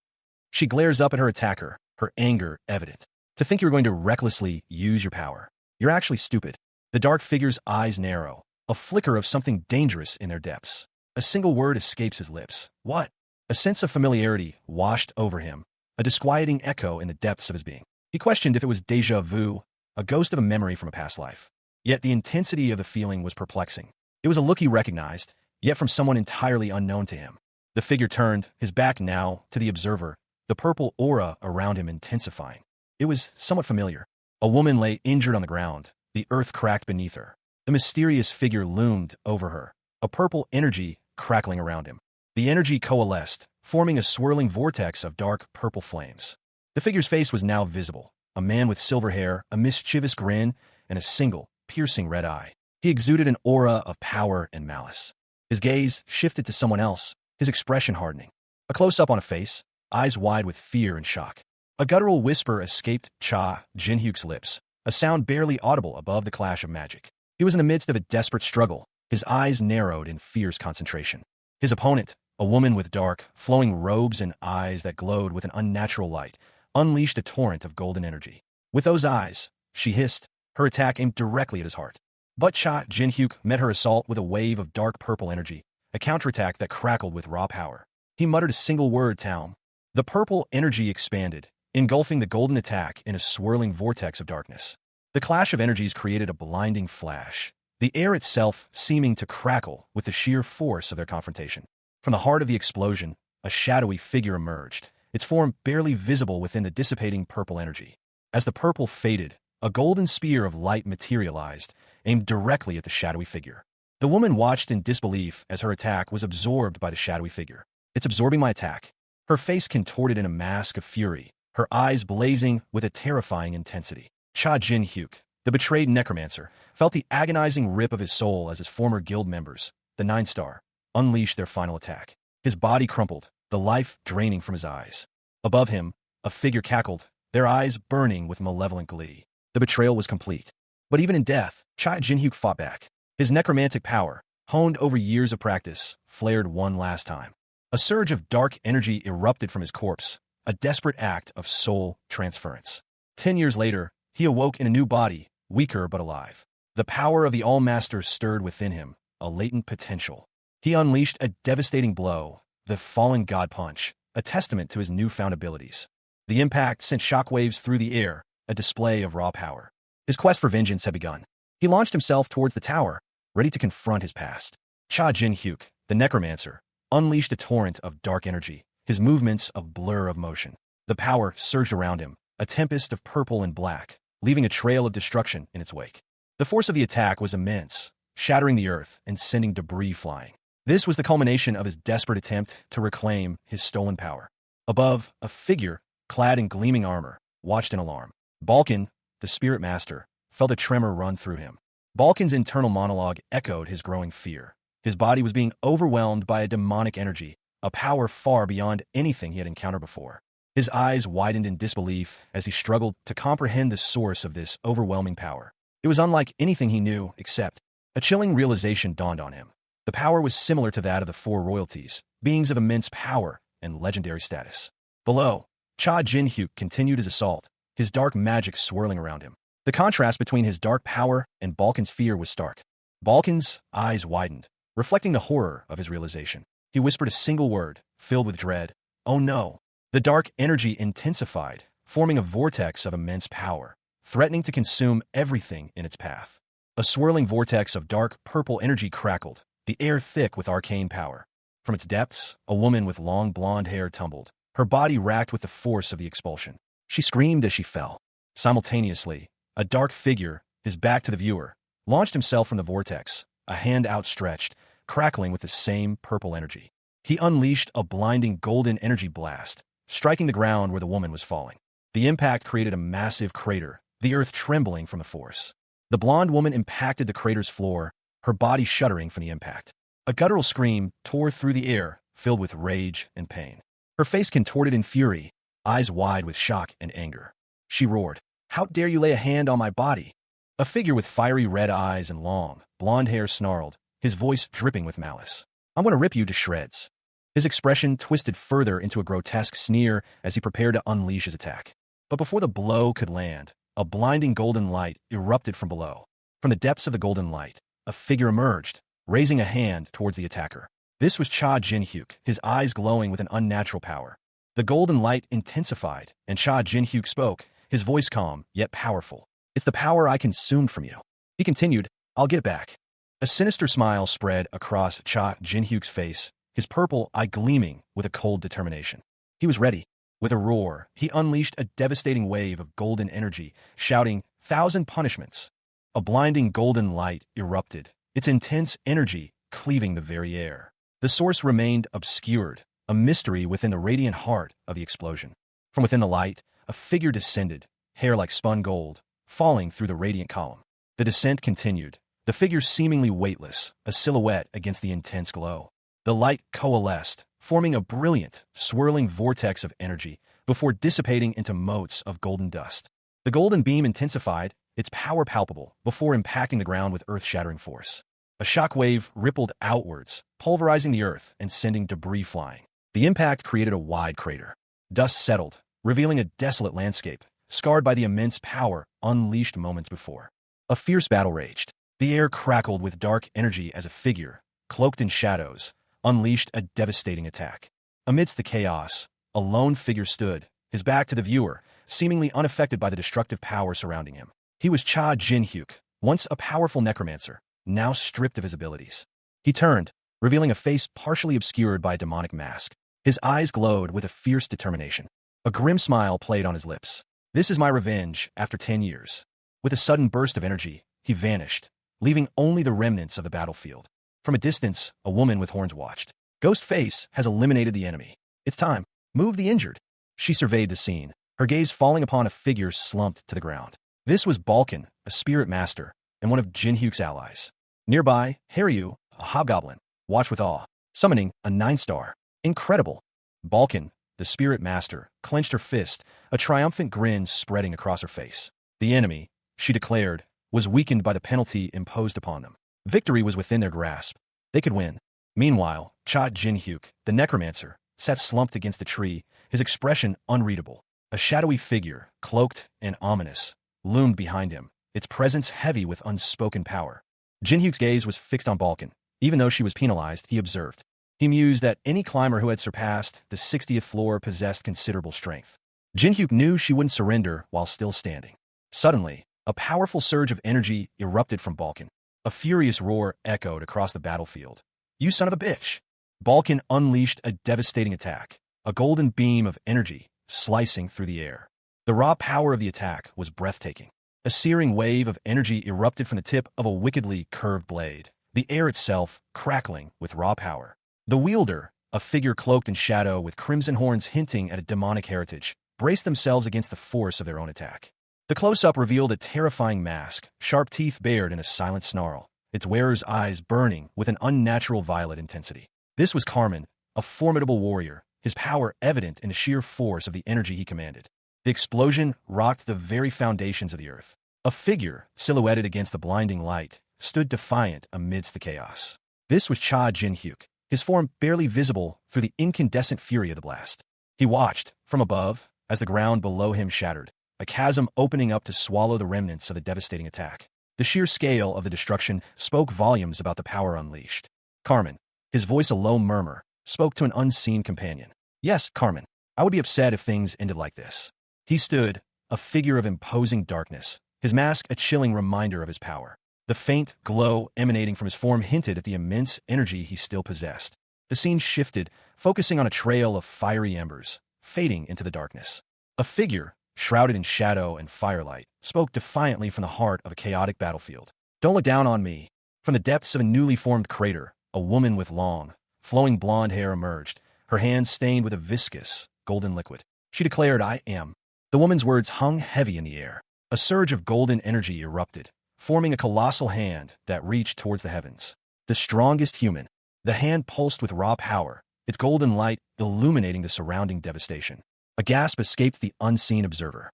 A: She glares up at her attacker, her anger evident. "To think you're going to recklessly use your power. You're actually stupid." The dark figure's eyes narrow, a flicker of something dangerous in their depths. A single word escapes his lips. "What?" A sense of familiarity washed over him, a disquieting echo in the depths of his being. He questioned if it was déjà vu, a ghost of a memory from a past life. Yet the intensity of the feeling was perplexing. It was a look he recognized, yet from someone entirely unknown to him. The figure turned, his back now to the observer, the purple aura around him intensifying. It was somewhat familiar. A woman lay injured on the ground, the earth cracked beneath her. The mysterious figure loomed over her, a purple energy crackling around him. The energy coalesced, forming a swirling vortex of dark purple flames. The figure's face was now visible, a man with silver hair, a mischievous grin, and a single, piercing red eye. He exuded an aura of power and malice. His gaze shifted to someone else, his expression hardening. A close-up on a face, eyes wide with fear and shock. A guttural whisper escaped Cha Jin-hyuk's lips, a sound barely audible above the clash of magic. He was in the midst of a desperate struggle, his eyes narrowed in fierce concentration. His opponent, a woman with dark, flowing robes and eyes that glowed with an unnatural light, unleashed a torrent of golden energy. With those eyes, she hissed, her attack aimed directly at his heart. But Cha Jin-hyuk met her assault with a wave of dark purple energy, a counterattack that crackled with raw power. He muttered a single word, "Taum." The purple energy expanded, engulfing the golden attack in a swirling vortex of darkness. The clash of energies created a blinding flash, the air itself seeming to crackle with the sheer force of their confrontation. From the heart of the explosion, a shadowy figure emerged, its form barely visible within the dissipating purple energy. As the purple faded, a golden spear of light materialized, aimed directly at the shadowy figure. The woman watched in disbelief as her attack was absorbed by the shadowy figure. "It's absorbing my attack." Her face contorted in a mask of fury, her eyes blazing with a terrifying intensity. Cha Jin-hyuk, the betrayed necromancer, felt the agonizing rip of his soul as his former guild members, the 9-star, unleashed their final attack. His body crumpled, the life draining from his eyes. Above him, a figure cackled, their eyes burning with malevolent glee. The betrayal was complete. But even in death, Cha Jin-hyuk fought back. His necromantic power, honed over years of practice, flared one last time. A surge of dark energy erupted from his corpse, a desperate act of soul transference. 10 years later, he awoke in a new body, weaker but alive. The power of the All-Master stirred within him, a latent potential. He unleashed a devastating blow, the Fallen God Punch, a testament to his newfound abilities. The impact sent shockwaves through the air, a display of raw power. His quest for vengeance had begun. He launched himself towards the tower, ready to confront his past. Cha Jin-hyuk, the necromancer, unleashed a torrent of dark energy, his movements a blur of motion. The power surged around him, a tempest of purple and black, leaving a trail of destruction in its wake. The force of the attack was immense, shattering the earth and sending debris flying. This was the culmination of his desperate attempt to reclaim his stolen power. Above, a figure, clad in gleaming armor, watched in alarm. Balkan, the spirit master, felt a tremor run through him. Balkan's internal monologue echoed his growing fear. His body was being overwhelmed by a demonic energy, a power far beyond anything he had encountered before. His eyes widened in disbelief as he struggled to comprehend the source of this overwhelming power. It was unlike anything he knew, except a chilling realization dawned on him. The power was similar to that of the four royalties, beings of immense power and legendary status. Below, Cha Jin-hyuk continued his assault, his dark magic swirling around him. The contrast between his dark power and Balkan's fear was stark. Balkan's eyes widened, reflecting the horror of his realization. He whispered a single word, filled with dread. "Oh no." The dark energy intensified, forming a vortex of immense power, threatening to consume everything in its path. A swirling vortex of dark purple energy crackled, the air thick with arcane power. From its depths, a woman with long blonde hair tumbled, her body racked with the force of the expulsion. She screamed as she fell. Simultaneously, a dark figure, his back to the viewer, launched himself from the vortex, a hand outstretched, crackling with the same purple energy. He unleashed a blinding golden energy blast, striking the ground where the woman was falling. The impact created a massive crater, the earth trembling from the force. The blonde woman impacted the crater's floor, her body shuddering from the impact. A guttural scream tore through the air, filled with rage and pain. Her face contorted in fury, eyes wide with shock and anger. She roared, "How dare you lay a hand on my body?" A figure with fiery red eyes and long, blonde hair snarled, his voice dripping with malice. "I'm going to rip you to shreds." His expression twisted further into a grotesque sneer as he prepared to unleash his attack. But before the blow could land, a blinding golden light erupted from below. From the depths of the golden light, a figure emerged, raising a hand towards the attacker. This was Cha Jin-hyuk, his eyes glowing with an unnatural power. The golden light intensified, and Cha Jin-hyuk spoke, his voice calm, yet powerful. "It's the power I consumed from you." He continued, "I'll get it back." A sinister smile spread across Cha Jin-hyuk's face, his purple eye gleaming with a cold determination. He was ready. With a roar, he unleashed a devastating wave of golden energy, shouting, "1,000 punishments." A blinding golden light erupted, its intense energy cleaving the very air. The source remained obscured, a mystery within the radiant heart of the explosion. From within the light, a figure descended, hair like spun gold, falling through the radiant column. The descent continued, the figure seemingly weightless, a silhouette against the intense glow. The light coalesced, forming a brilliant, swirling vortex of energy before dissipating into motes of golden dust. The golden beam intensified, its power palpable, before impacting the ground with earth-shattering force. A shockwave rippled outwards, pulverizing the earth and sending debris flying. The impact created a wide crater. Dust settled, revealing a desolate landscape, scarred by the immense power unleashed moments before. A fierce battle raged. The air crackled with dark energy as a figure, cloaked in shadows, unleashed a devastating attack. Amidst the chaos, a lone figure stood, his back to the viewer, seemingly unaffected by the destructive power surrounding him. He was Cha Jin-hyuk, once a powerful necromancer, now stripped of his abilities. He turned, revealing a face partially obscured by a demonic mask. His eyes glowed with a fierce determination. A grim smile played on his lips. "This is my revenge after 10 years." With a sudden burst of energy, he vanished, leaving only the remnants of the battlefield. From a distance, a woman with horns watched. "Ghost Face has eliminated the enemy. It's time. Move the injured." She surveyed the scene, her gaze falling upon a figure slumped to the ground. This was Balkan, a spirit master, and one of Jin-hyuk's allies. Nearby, Haryu, a hobgoblin, watched with awe, summoning a 9-star. Incredible. Balkan, the spirit master, clenched her fist, a triumphant grin spreading across her face. The enemy, she declared, was weakened by the penalty imposed upon them. Victory was within their grasp. They could win. Meanwhile, Cha Jin-hyuk, the necromancer, sat slumped against a tree, his expression unreadable. A shadowy figure, cloaked and ominous, loomed behind him, its presence heavy with unspoken power. Jin-hyuk's gaze was fixed on Balkan. Even though she was penalized, he observed. He mused that any climber who had surpassed the 60th floor possessed considerable strength. Jin-hyuk knew she wouldn't surrender while still standing. Suddenly, a powerful surge of energy erupted from Balkan. A furious roar echoed across the battlefield. "You son of a bitch!" Balkan unleashed a devastating attack, a golden beam of energy slicing through the air. The raw power of the attack was breathtaking. A searing wave of energy erupted from the tip of a wickedly curved blade, the air itself crackling with raw power. The wielder, a figure cloaked in shadow with crimson horns hinting at a demonic heritage, braced themselves against the force of their own attack. The close-up revealed a terrifying mask, sharp teeth bared in a silent snarl, its wearer's eyes burning with an unnatural violet intensity. This was Carmen, a formidable warrior, his power evident in the sheer force of the energy he commanded. The explosion rocked the very foundations of the earth. A figure, silhouetted against the blinding light, stood defiant amidst the chaos. This was Cha Jin-hyuk, his form barely visible through the incandescent fury of the blast. He watched, from above, as the ground below him shattered, a chasm opening up to swallow the remnants of the devastating attack. The sheer scale of the destruction spoke volumes about the power unleashed. Carmen, his voice a low murmur, spoke to an unseen companion. "Yes, Carmen, I would be upset if things ended like this." He stood, a figure of imposing darkness, his mask a chilling reminder of his power. The faint glow emanating from his form hinted at the immense energy he still possessed. The scene shifted, focusing on a trail of fiery embers, fading into the darkness. A figure, shrouded in shadow and firelight, spoke defiantly from the heart of a chaotic battlefield. "Don't look down on me." From the depths of a newly formed crater, a woman with long, flowing blonde hair emerged, her hands stained with a viscous, golden liquid. She declared, "I am." The woman's words hung heavy in the air. A surge of golden energy erupted, forming a colossal hand that reached towards the heavens. The strongest human. The hand pulsed with raw power, its golden light illuminating the surrounding devastation. A gasp escaped the unseen observer.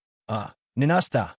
A: Ninasta!"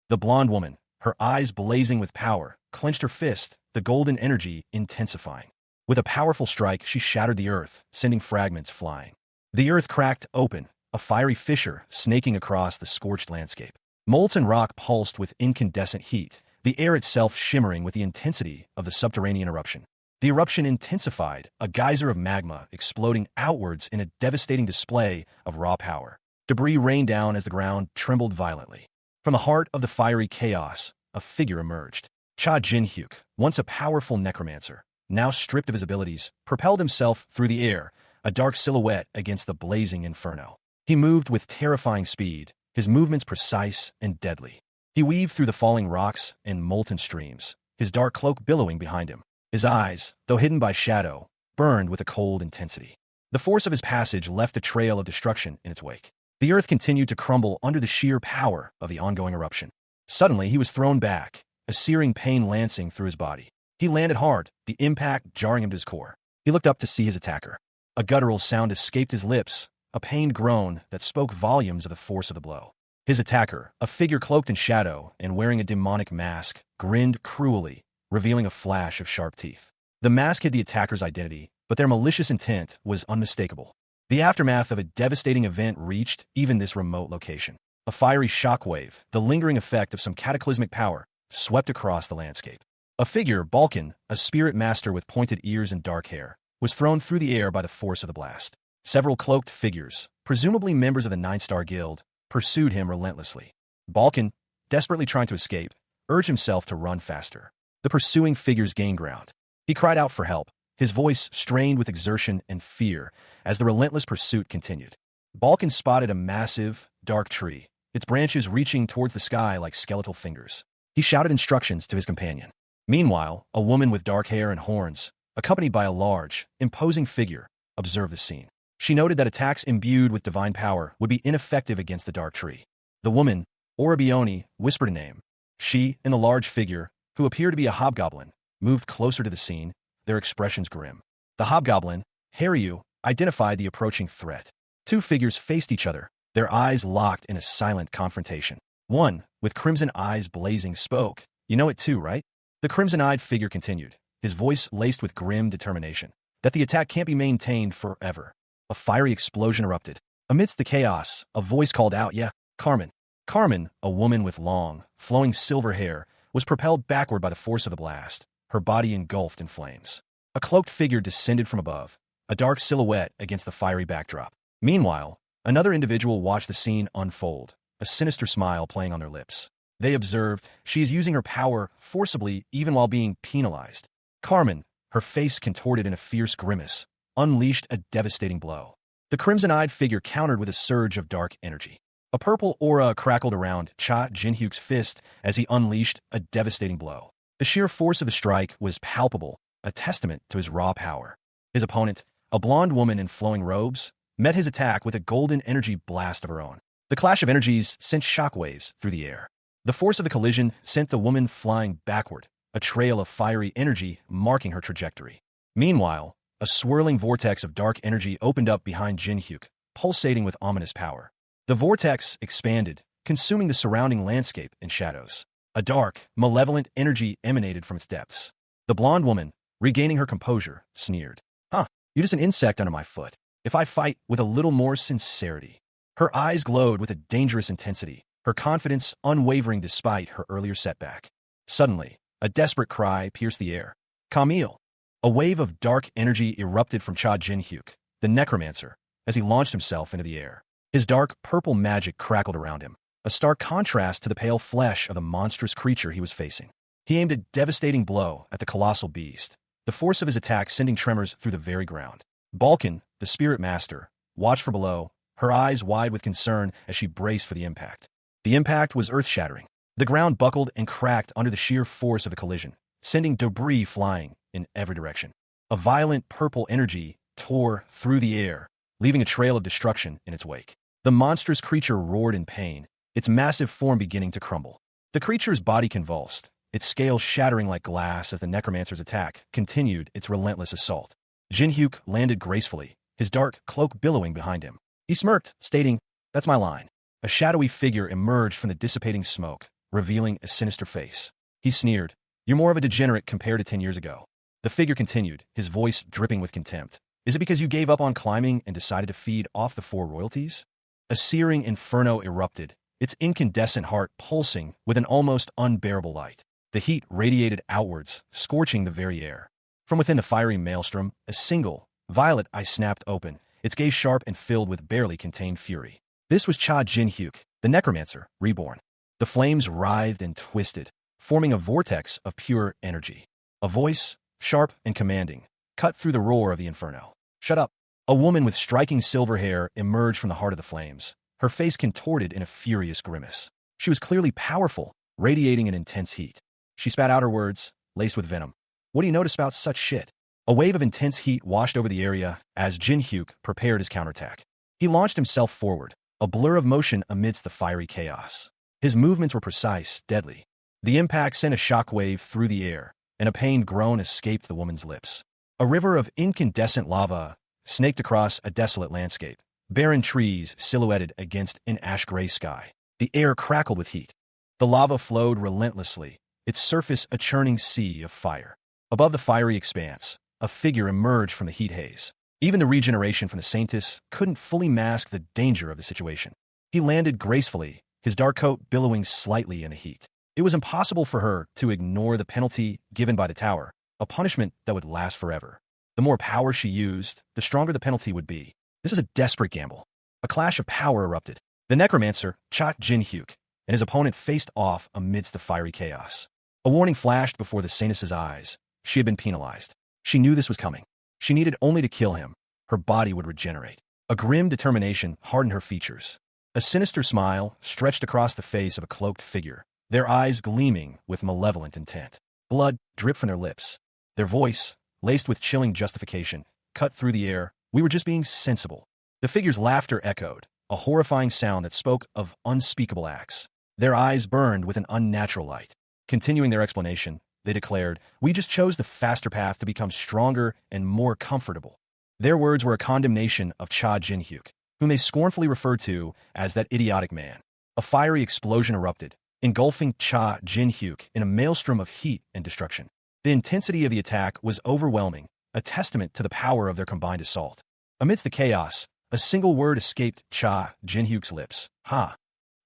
A: The blonde woman, her eyes blazing with power, clenched her fist, the golden energy intensifying. With a powerful strike, she shattered the earth, sending fragments flying. The earth cracked open, a fiery fissure snaking across the scorched landscape. Molten rock pulsed with incandescent heat, the air itself shimmering with the intensity of the subterranean eruption. The eruption intensified, a geyser of magma exploding outwards in a devastating display of raw power. Debris rained down as the ground trembled violently. From the heart of the fiery chaos, a figure emerged. Cha Jin-hyuk, once a powerful necromancer, now stripped of his abilities, propelled himself through the air, a dark silhouette against the blazing inferno. He moved with terrifying speed, his movements precise and deadly. He weaved through the falling rocks and molten streams, his dark cloak billowing behind him. His eyes, though hidden by shadow, burned with a cold intensity. The force of his passage left a trail of destruction in its wake. The earth continued to crumble under the sheer power of the ongoing eruption. Suddenly, he was thrown back, a searing pain lancing through his body. He landed hard, the impact jarring him to his core. He looked up to see his attacker. A guttural sound escaped his lips, a pained groan that spoke volumes of the force of the blow. His attacker, a figure cloaked in shadow and wearing a demonic mask, grinned cruelly, revealing a flash of sharp teeth. The mask hid the attacker's identity, but their malicious intent was unmistakable. The aftermath of a devastating event reached even this remote location. A fiery shockwave, the lingering effect of some cataclysmic power, swept across the landscape. A figure, Balkan, a spirit master with pointed ears and dark hair, was thrown through the air by the force of the blast. Several cloaked figures, presumably members of the Nine-Star Guild, pursued him relentlessly. Balkan, desperately trying to escape, urged himself to run faster. The pursuing figures gained ground. He cried out for help, his voice strained with exertion and fear as the relentless pursuit continued. Balkan spotted a massive, dark tree, its branches reaching towards the sky like skeletal fingers. He shouted instructions to his companion. Meanwhile, a woman with dark hair and horns, accompanied by a large, imposing figure, observed the scene. She noted that attacks imbued with divine power would be ineffective against the dark tree. The woman, Orabioni, whispered a name. She and the large figure, who appeared to be a hobgoblin, moved closer to the scene, their expressions grim. The hobgoblin, Haryu, identified the approaching threat. Two figures faced each other, their eyes locked in a silent confrontation. One, with crimson eyes blazing, spoke. "You know it too, right?" The crimson-eyed figure continued, his voice laced with grim determination. "That the attack can't be maintained forever." A fiery explosion erupted. Amidst the chaos, a voice called out, "Yeah, Carmen." Carmen, a woman with long, flowing silver hair, was propelled backward by the force of the blast, her body engulfed in flames. A cloaked figure descended from above, a dark silhouette against the fiery backdrop. Meanwhile, another individual watched the scene unfold, a sinister smile playing on their lips. They observed she is using her power forcibly even while being penalized. Carmen, her face contorted in a fierce grimace, unleashed a devastating blow. The crimson-eyed figure countered with a surge of dark energy. A purple aura crackled around Cha Jin-hyuk's fist as he unleashed a devastating blow. The sheer force of the strike was palpable, a testament to his raw power. His opponent, a blonde woman in flowing robes, met his attack with a golden energy blast of her own. The clash of energies sent shockwaves through the air. The force of the collision sent the woman flying backward, a trail of fiery energy marking her trajectory. Meanwhile, a swirling vortex of dark energy opened up behind Jin-hyuk, pulsating with ominous power. The vortex expanded, consuming the surrounding landscape in shadows. A dark, malevolent energy emanated from its depths. The blonde woman, regaining her composure, sneered. "Huh, you're just an insect under my foot. If I fight with a little more sincerity." Her eyes glowed with a dangerous intensity, her confidence unwavering despite her earlier setback. Suddenly, a desperate cry pierced the air. "Camille!" A wave of dark energy erupted from Cha Jin-hyuk, the necromancer, as he launched himself into the air. His dark purple magic crackled around him, a stark contrast to the pale flesh of the monstrous creature he was facing. He aimed a devastating blow at the colossal beast, the force of his attack sending tremors through the very ground. Balkan, the spirit master, watched from below, her eyes wide with concern as she braced for the impact. The impact was earth-shattering. The ground buckled and cracked under the sheer force of the collision, sending debris flying in every direction. A violent purple energy tore through the air, leaving a trail of destruction in its wake. The monstrous creature roared in pain, its massive form beginning to crumble. The creature's body convulsed, its scales shattering like glass as the necromancer's attack continued its relentless assault. Jinhyuk landed gracefully, his dark cloak billowing behind him. He smirked, stating, "That's my line." A shadowy figure emerged from the dissipating smoke, revealing a sinister face. He sneered, "You're more of a degenerate compared to 10 years ago." The figure continued, his voice dripping with contempt. "Is it because you gave up on climbing and decided to feed off the 4 royalties?" A searing inferno erupted, its incandescent heart pulsing with an almost unbearable light. The heat radiated outwards, scorching the very air. From within the fiery maelstrom, a single, violet eye snapped open, its gaze sharp and filled with barely contained fury. This was Cha Jin-hyuk, the necromancer, reborn. The flames writhed and twisted, forming a vortex of pure energy. A voice, sharp and commanding, cut through the roar of the inferno. "Shut up." A woman with striking silver hair emerged from the heart of the flames, her face contorted in a furious grimace. She was clearly powerful, radiating an intense heat. She spat out her words, laced with venom. "What do you notice about such shit?" A wave of intense heat washed over the area as Jin-hyuk prepared his counterattack. He launched himself forward, a blur of motion amidst the fiery chaos. His movements were precise, deadly. The impact sent a shock wave through the air, and a pained groan escaped the woman's lips. A river of incandescent lava snaked across a desolate landscape, barren trees silhouetted against an ash-gray sky. The air crackled with heat. The lava flowed relentlessly, its surface a churning sea of fire. Above the fiery expanse, a figure emerged from the heat haze. Even the regeneration from the Saintess couldn't fully mask the danger of the situation. He landed gracefully, his dark coat billowing slightly in the heat. It was impossible for her to ignore the penalty given by the tower, a punishment that would last forever. The more power she used, the stronger the penalty would be. This was a desperate gamble. A clash of power erupted. The necromancer, Cha Jin-hyuk, and his opponent faced off amidst the fiery chaos. A warning flashed before the Saintess's eyes. She had been penalized. She knew this was coming. She needed only to kill him. Her body would regenerate. A grim determination hardened her features. A sinister smile stretched across the face of a cloaked figure, their eyes gleaming with malevolent intent. Blood dripped from their lips. Their voice, laced with chilling justification, cut through the air. "We were just being sensible." The figure's laughter echoed, a horrifying sound that spoke of unspeakable acts. Their eyes burned with an unnatural light. Continuing their explanation, they declared, "We just chose the faster path to become stronger and more comfortable." Their words were a condemnation of Cha Jin-hyuk, whom they scornfully referred to as that idiotic man. A fiery explosion erupted, engulfing Cha Jin-hyuk in a maelstrom of heat and destruction. The intensity of the attack was overwhelming, a testament to the power of their combined assault. Amidst the chaos, a single word escaped Cha Jin-hyuk's lips. "Ha."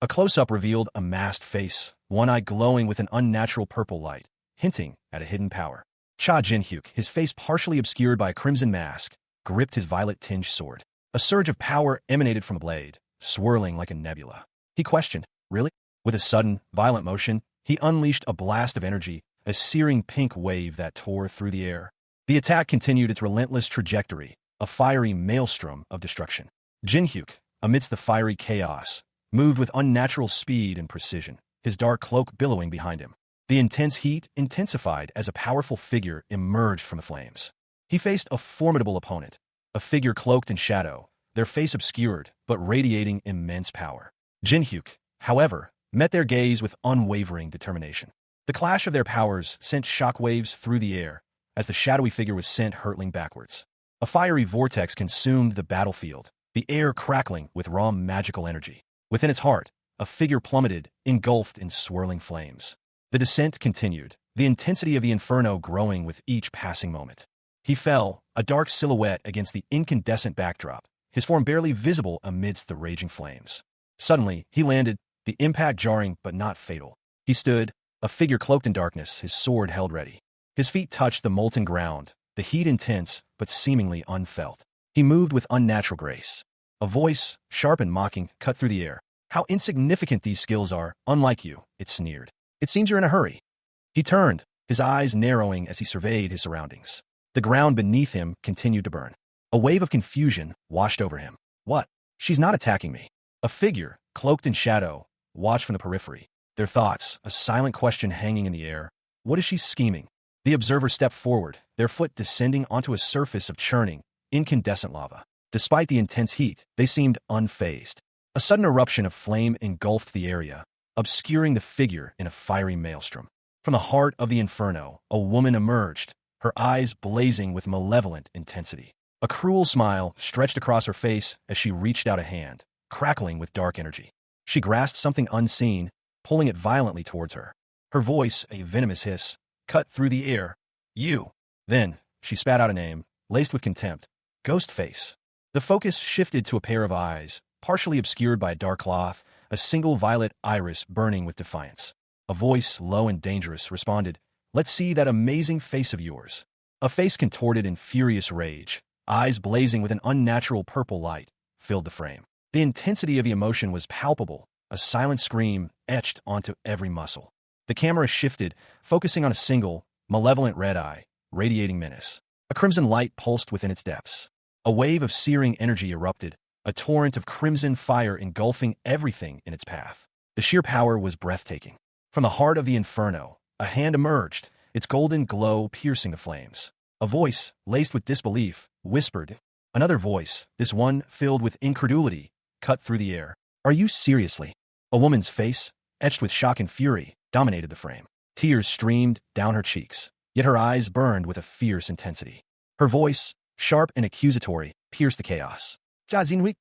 A: A close-up revealed a masked face, one eye glowing with an unnatural purple light, hinting at a hidden power. Cha Jin-hyuk, his face partially obscured by a crimson mask, gripped his violet-tinged sword. A surge of power emanated from the blade, swirling like a nebula. He questioned, "Really?" With a sudden, violent motion, he unleashed a blast of energy, a searing pink wave that tore through the air. The attack continued its relentless trajectory, a fiery maelstrom of destruction. Jin-hyuk, amidst the fiery chaos, moved with unnatural speed and precision, his dark cloak billowing behind him. The intense heat intensified as a powerful figure emerged from the flames. He faced a formidable opponent, a figure cloaked in shadow, their face obscured, but radiating immense power. Jin-hyuk, however, met their gaze with unwavering determination. The clash of their powers sent shockwaves through the air as the shadowy figure was sent hurtling backwards. A fiery vortex consumed the battlefield, the air crackling with raw magical energy. Within its heart, a figure plummeted, engulfed in swirling flames. The descent continued, the intensity of the inferno growing with each passing moment. He fell, a dark silhouette against the incandescent backdrop, his form barely visible amidst the raging flames. Suddenly, he landed, the impact jarring but not fatal. He stood, a figure cloaked in darkness, his sword held ready. His feet touched the molten ground, the heat intense but seemingly unfelt. He moved with unnatural grace. A voice, sharp and mocking, cut through the air. "How insignificant these skills are, unlike you," it sneered. "It seems you're in a hurry." He turned, his eyes narrowing as he surveyed his surroundings. The ground beneath him continued to burn. A wave of confusion washed over him. What? She's not attacking me. A figure, cloaked in shadow, watched from the periphery. Their thoughts, a silent question hanging in the air. What is she scheming? The observer stepped forward, their foot descending onto a surface of churning, incandescent lava. Despite the intense heat, they seemed unfazed. A sudden eruption of flame engulfed the area, obscuring the figure in a fiery maelstrom. From the heart of the inferno, a woman emerged, her eyes blazing with malevolent intensity. A cruel smile stretched across her face as she reached out a hand, crackling with dark energy. She grasped something unseen, pulling it violently towards her. Her voice, a venomous hiss, cut through the air. You. Then, she spat out a name, laced with contempt. Ghostface. The focus shifted to a pair of eyes, partially obscured by a dark cloth, a single violet iris burning with defiance. A voice, low and dangerous, responded, "Let's see that amazing face of yours." A face contorted in furious rage, eyes blazing with an unnatural purple light, filled the frame. The intensity of the emotion was palpable, a silent scream etched onto every muscle. The camera shifted, focusing on a single, malevolent red eye, radiating menace. A crimson light pulsed within its depths. A wave of searing energy erupted, a torrent of crimson fire engulfing everything in its path. The sheer power was breathtaking. From the heart of the inferno, a hand emerged, its golden glow piercing the flames. A voice, laced with disbelief, whispered. Another voice, this one filled with incredulity, cut through the air. "Are you seriously?" A woman's face, etched with shock and fury, dominated the frame. Tears streamed down her cheeks, yet her eyes burned with a fierce intensity. Her voice, sharp and accusatory, pierced the chaos. "Cha Jinhui."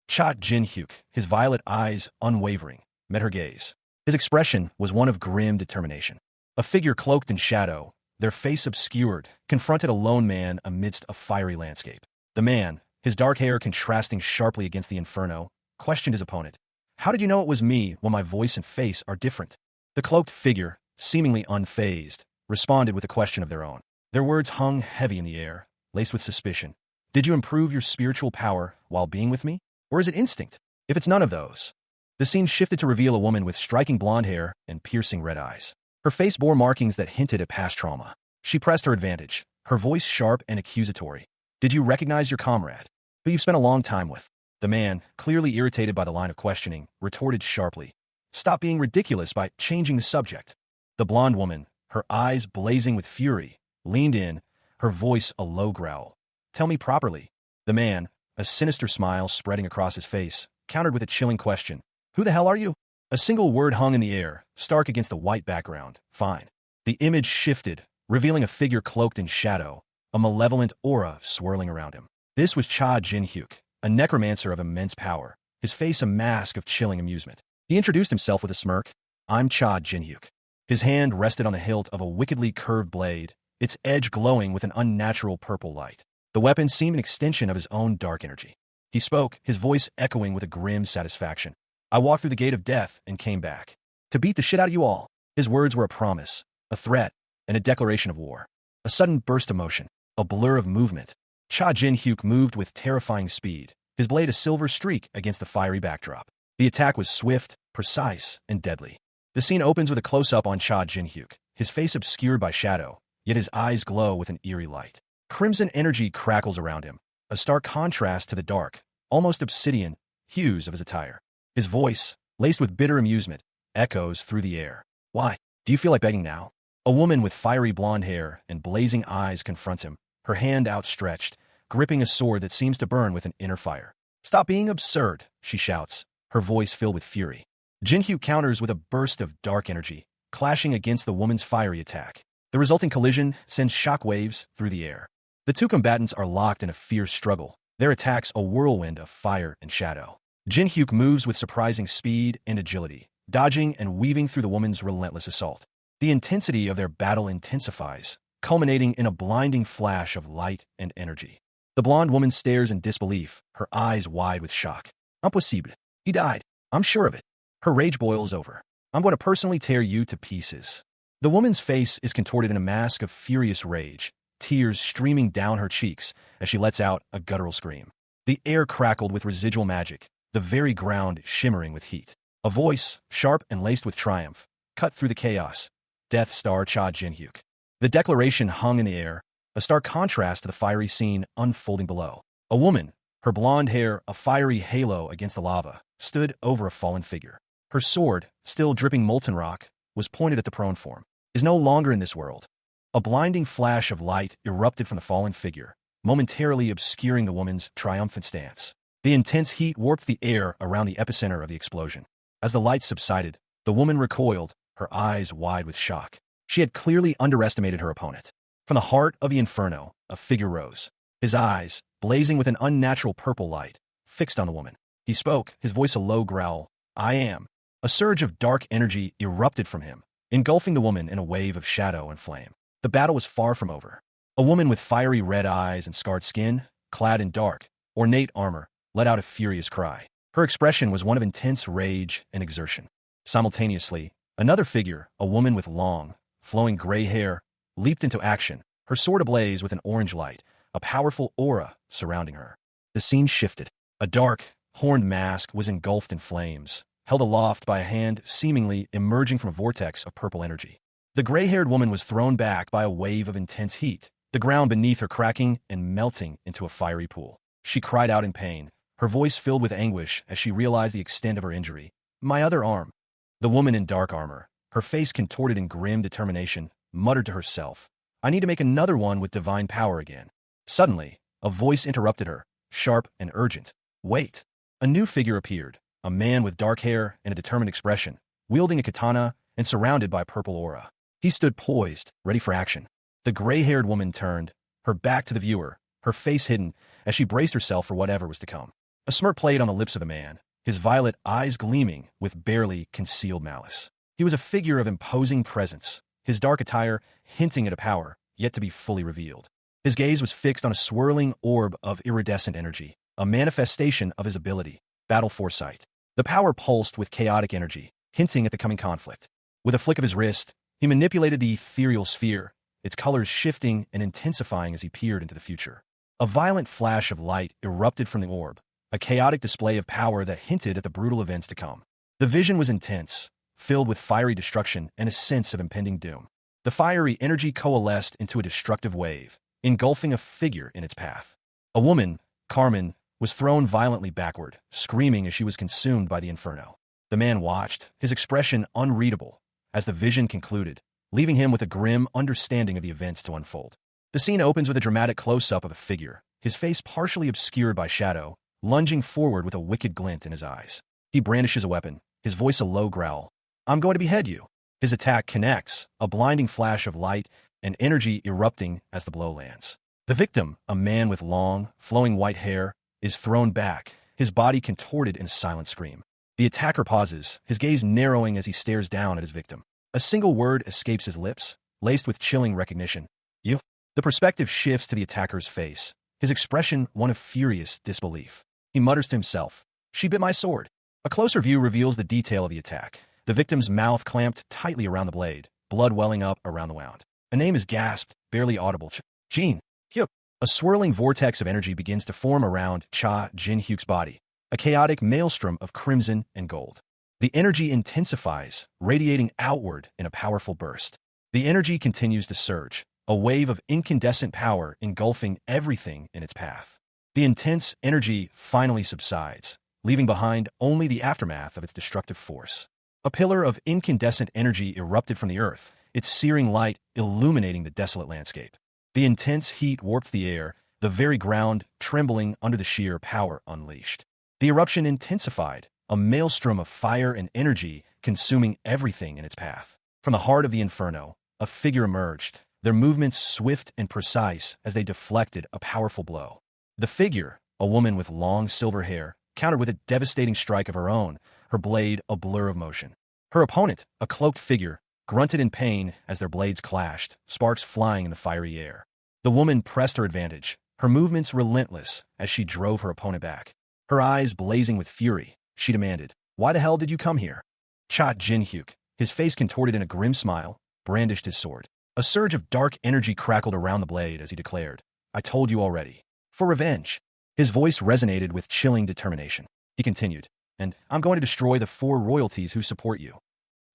A: Cha Jinhyuk, his violet eyes unwavering, met her gaze. His expression was one of grim determination. A figure cloaked in shadow, their face obscured, confronted a lone man amidst a fiery landscape. The man, his dark hair contrasting sharply against the inferno, questioned his opponent. "How did you know it was me when my voice and face are different?" The cloaked figure, seemingly unfazed, responded with a question of their own. Their words hung heavy in the air, laced with suspicion. "Did you improve your spiritual power while being with me? Or is it instinct? If it's none of those." The scene shifted to reveal a woman with striking blonde hair and piercing red eyes. Her face bore markings that hinted at past trauma. She pressed her advantage, her voice sharp and accusatory. "Did you recognize your comrade, who you've spent a long time with?" The man, clearly irritated by the line of questioning, retorted sharply. "Stop being ridiculous by changing the subject." The blonde woman, her eyes blazing with fury, leaned in, her voice a low growl. "Tell me properly." The man, a sinister smile spreading across his face, countered with a chilling question. "Who the hell are you?" A single word hung in the air, stark against the white background. "Fine." The image shifted, revealing a figure cloaked in shadow, a malevolent aura swirling around him. This was Cha Jinhyuk, a necromancer of immense power, his face a mask of chilling amusement. He introduced himself with a smirk. "I'm Cha Jinhyuk." His hand rested on the hilt of a wickedly curved blade, its edge glowing with an unnatural purple light. The weapon seemed an extension of his own dark energy. He spoke, his voice echoing with a grim satisfaction. "I walked through the gate of death and came back. To beat the shit out of you all." His words were a promise, a threat, and a declaration of war. A sudden burst of motion, a blur of movement. Cha Jinhyuk moved with terrifying speed, his blade a silver streak against the fiery backdrop. The attack was swift, precise, and deadly. The scene opens with a close-up on Cha Jinhyuk, his face obscured by shadow, yet his eyes glow with an eerie light. Crimson energy crackles around him, a stark contrast to the dark, almost obsidian, hues of his attire. His voice, laced with bitter amusement, echoes through the air. "Why? Do you feel like begging now?" A woman with fiery blonde hair and blazing eyes confronts him, her hand outstretched, gripping a sword that seems to burn with an inner fire. "Stop being absurd," she shouts, her voice filled with fury. Jinhyuk counters with a burst of dark energy, clashing against the woman's fiery attack. The resulting collision sends shockwaves through the air. The two combatants are locked in a fierce struggle, their attacks a whirlwind of fire and shadow. Jinhyuk moves with surprising speed and agility, dodging and weaving through the woman's relentless assault. The intensity of their battle intensifies, culminating in a blinding flash of light and energy. The blonde woman stares in disbelief, her eyes wide with shock. "Impossible. He died. I'm sure of it." Her rage boils over. "I'm going to personally tear you to pieces." The woman's face is contorted in a mask of furious rage, tears streaming down her cheeks as she lets out a guttural scream. The air crackled with residual magic, the very ground shimmering with heat. A voice, sharp and laced with triumph, cut through the chaos. Death Star Cha Jin-hyuk. The declaration hung in the air, a stark contrast to the fiery scene unfolding below. A woman, her blonde hair a fiery halo against the lava, stood over a fallen figure. Her sword, still dripping molten rock, was pointed at the prone form. Is no longer in this world. A blinding flash of light erupted from the fallen figure, momentarily obscuring the woman's triumphant stance. The intense heat warped the air around the epicenter of the explosion. As the light subsided, the woman recoiled, her eyes wide with shock. She had clearly underestimated her opponent. From the heart of the inferno, a figure rose. His eyes, blazing with an unnatural purple light, fixed on the woman. He spoke, his voice a low growl. I am. A surge of dark energy erupted from him, engulfing the woman in a wave of shadow and flame. The battle was far from over. A woman with fiery red eyes and scarred skin, clad in dark, ornate armor, let out a furious cry. Her expression was one of intense rage and exertion. Simultaneously, another figure, a woman with long, flowing gray hair, leaped into action, her sword ablaze with an orange light, a powerful aura surrounding her. The scene shifted. A dark, horned mask was engulfed in flames, held aloft by a hand seemingly emerging from a vortex of purple energy. The gray-haired woman was thrown back by a wave of intense heat, the ground beneath her cracking and melting into a fiery pool. She cried out in pain, her voice filled with anguish as she realized the extent of her injury. My other arm. The woman in dark armor, her face contorted in grim determination, muttered to herself, I need to make another one with divine power again. Suddenly, a voice interrupted her, sharp and urgent. Wait. A new figure appeared, a man with dark hair and a determined expression, wielding a katana and surrounded by a purple aura. He stood poised, ready for action. The gray-haired woman turned, her back to the viewer, her face hidden, as she braced herself for whatever was to come. A smirk played on the lips of the man, his violet eyes gleaming with barely concealed malice. He was a figure of imposing presence, his dark attire hinting at a power yet to be fully revealed. His gaze was fixed on a swirling orb of iridescent energy, a manifestation of his ability, battle foresight. The power pulsed with chaotic energy, hinting at the coming conflict. With a flick of his wrist, he manipulated the ethereal sphere, its colors shifting and intensifying as he peered into the future. A violent flash of light erupted from the orb, a chaotic display of power that hinted at the brutal events to come. The vision was intense, filled with fiery destruction and a sense of impending doom. The fiery energy coalesced into a destructive wave, engulfing a figure in its path. A woman, Carmen, was thrown violently backward, screaming as she was consumed by the inferno. The man watched, his expression unreadable, as the vision concluded, leaving him with a grim understanding of the events to unfold. The scene opens with a dramatic close-up of a figure, his face partially obscured by shadow, lunging forward with a wicked glint in his eyes. He brandishes a weapon, his voice a low growl. I'm going to behead you. His attack connects, a blinding flash of light and energy erupting as the blow lands. The victim, a man with long, flowing white hair, is thrown back, his body contorted in a silent scream. The attacker pauses, his gaze narrowing as he stares down at his victim. A single word escapes his lips, laced with chilling recognition. You. The perspective shifts to the attacker's face, his expression one of furious disbelief. He mutters to himself, She bit my sword. A closer view reveals the detail of the attack. The victim's mouth clamped tightly around the blade, blood welling up around the wound. A name is gasped, barely audible. Jean. Hyuk. A swirling vortex of energy begins to form around Cha Jin-hyuk's body, a chaotic maelstrom of crimson and gold. The energy intensifies, radiating outward in a powerful burst. The energy continues to surge, a wave of incandescent power engulfing everything in its path. The intense energy finally subsides, leaving behind only the aftermath of its destructive force. A pillar of incandescent energy erupted from the earth, its searing light illuminating the desolate landscape. The intense heat warped the air, the very ground trembling under the sheer power unleashed. The eruption intensified, a maelstrom of fire and energy consuming everything in its path. From the heart of the inferno, a figure emerged, their movements swift and precise as they deflected a powerful blow. The figure, a woman with long silver hair, countered with a devastating strike of her own, her blade a blur of motion. Her opponent, a cloaked figure, grunted in pain as their blades clashed, sparks flying in the fiery air. The woman pressed her advantage, her movements relentless as she drove her opponent back. Her eyes blazing with fury, she demanded, Why the hell did you come here? Cha Jin-hyuk, his face contorted in a grim smile, brandished his sword. A surge of dark energy crackled around the blade as he declared, I told you already. For revenge. His voice resonated with chilling determination. He continued, And I'm going to destroy the 4 royalties who support you.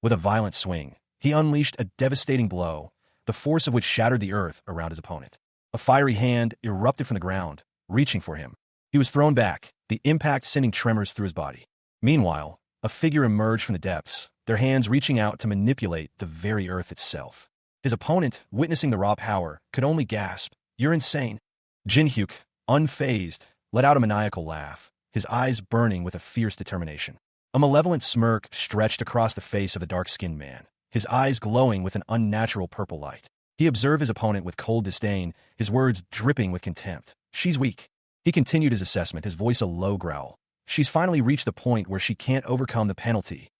A: With a violent swing, He unleashed a devastating blow, the force of which shattered the earth around his opponent. A fiery hand erupted from the ground, reaching for him. He was thrown back, the impact sending tremors through his body. Meanwhile, a figure emerged from the depths, their hands reaching out to manipulate the very earth itself. His opponent, witnessing the raw power, could only gasp, "You're insane." Jin-hyuk, unfazed, let out a maniacal laugh, his eyes burning with a fierce determination. A malevolent smirk stretched across the face of the dark-skinned man, his eyes glowing with an unnatural purple light. He observed his opponent with cold disdain, his words dripping with contempt. "She's weak." He continued his assessment, his voice a low growl. "She's finally reached the point where she can't overcome the penalty."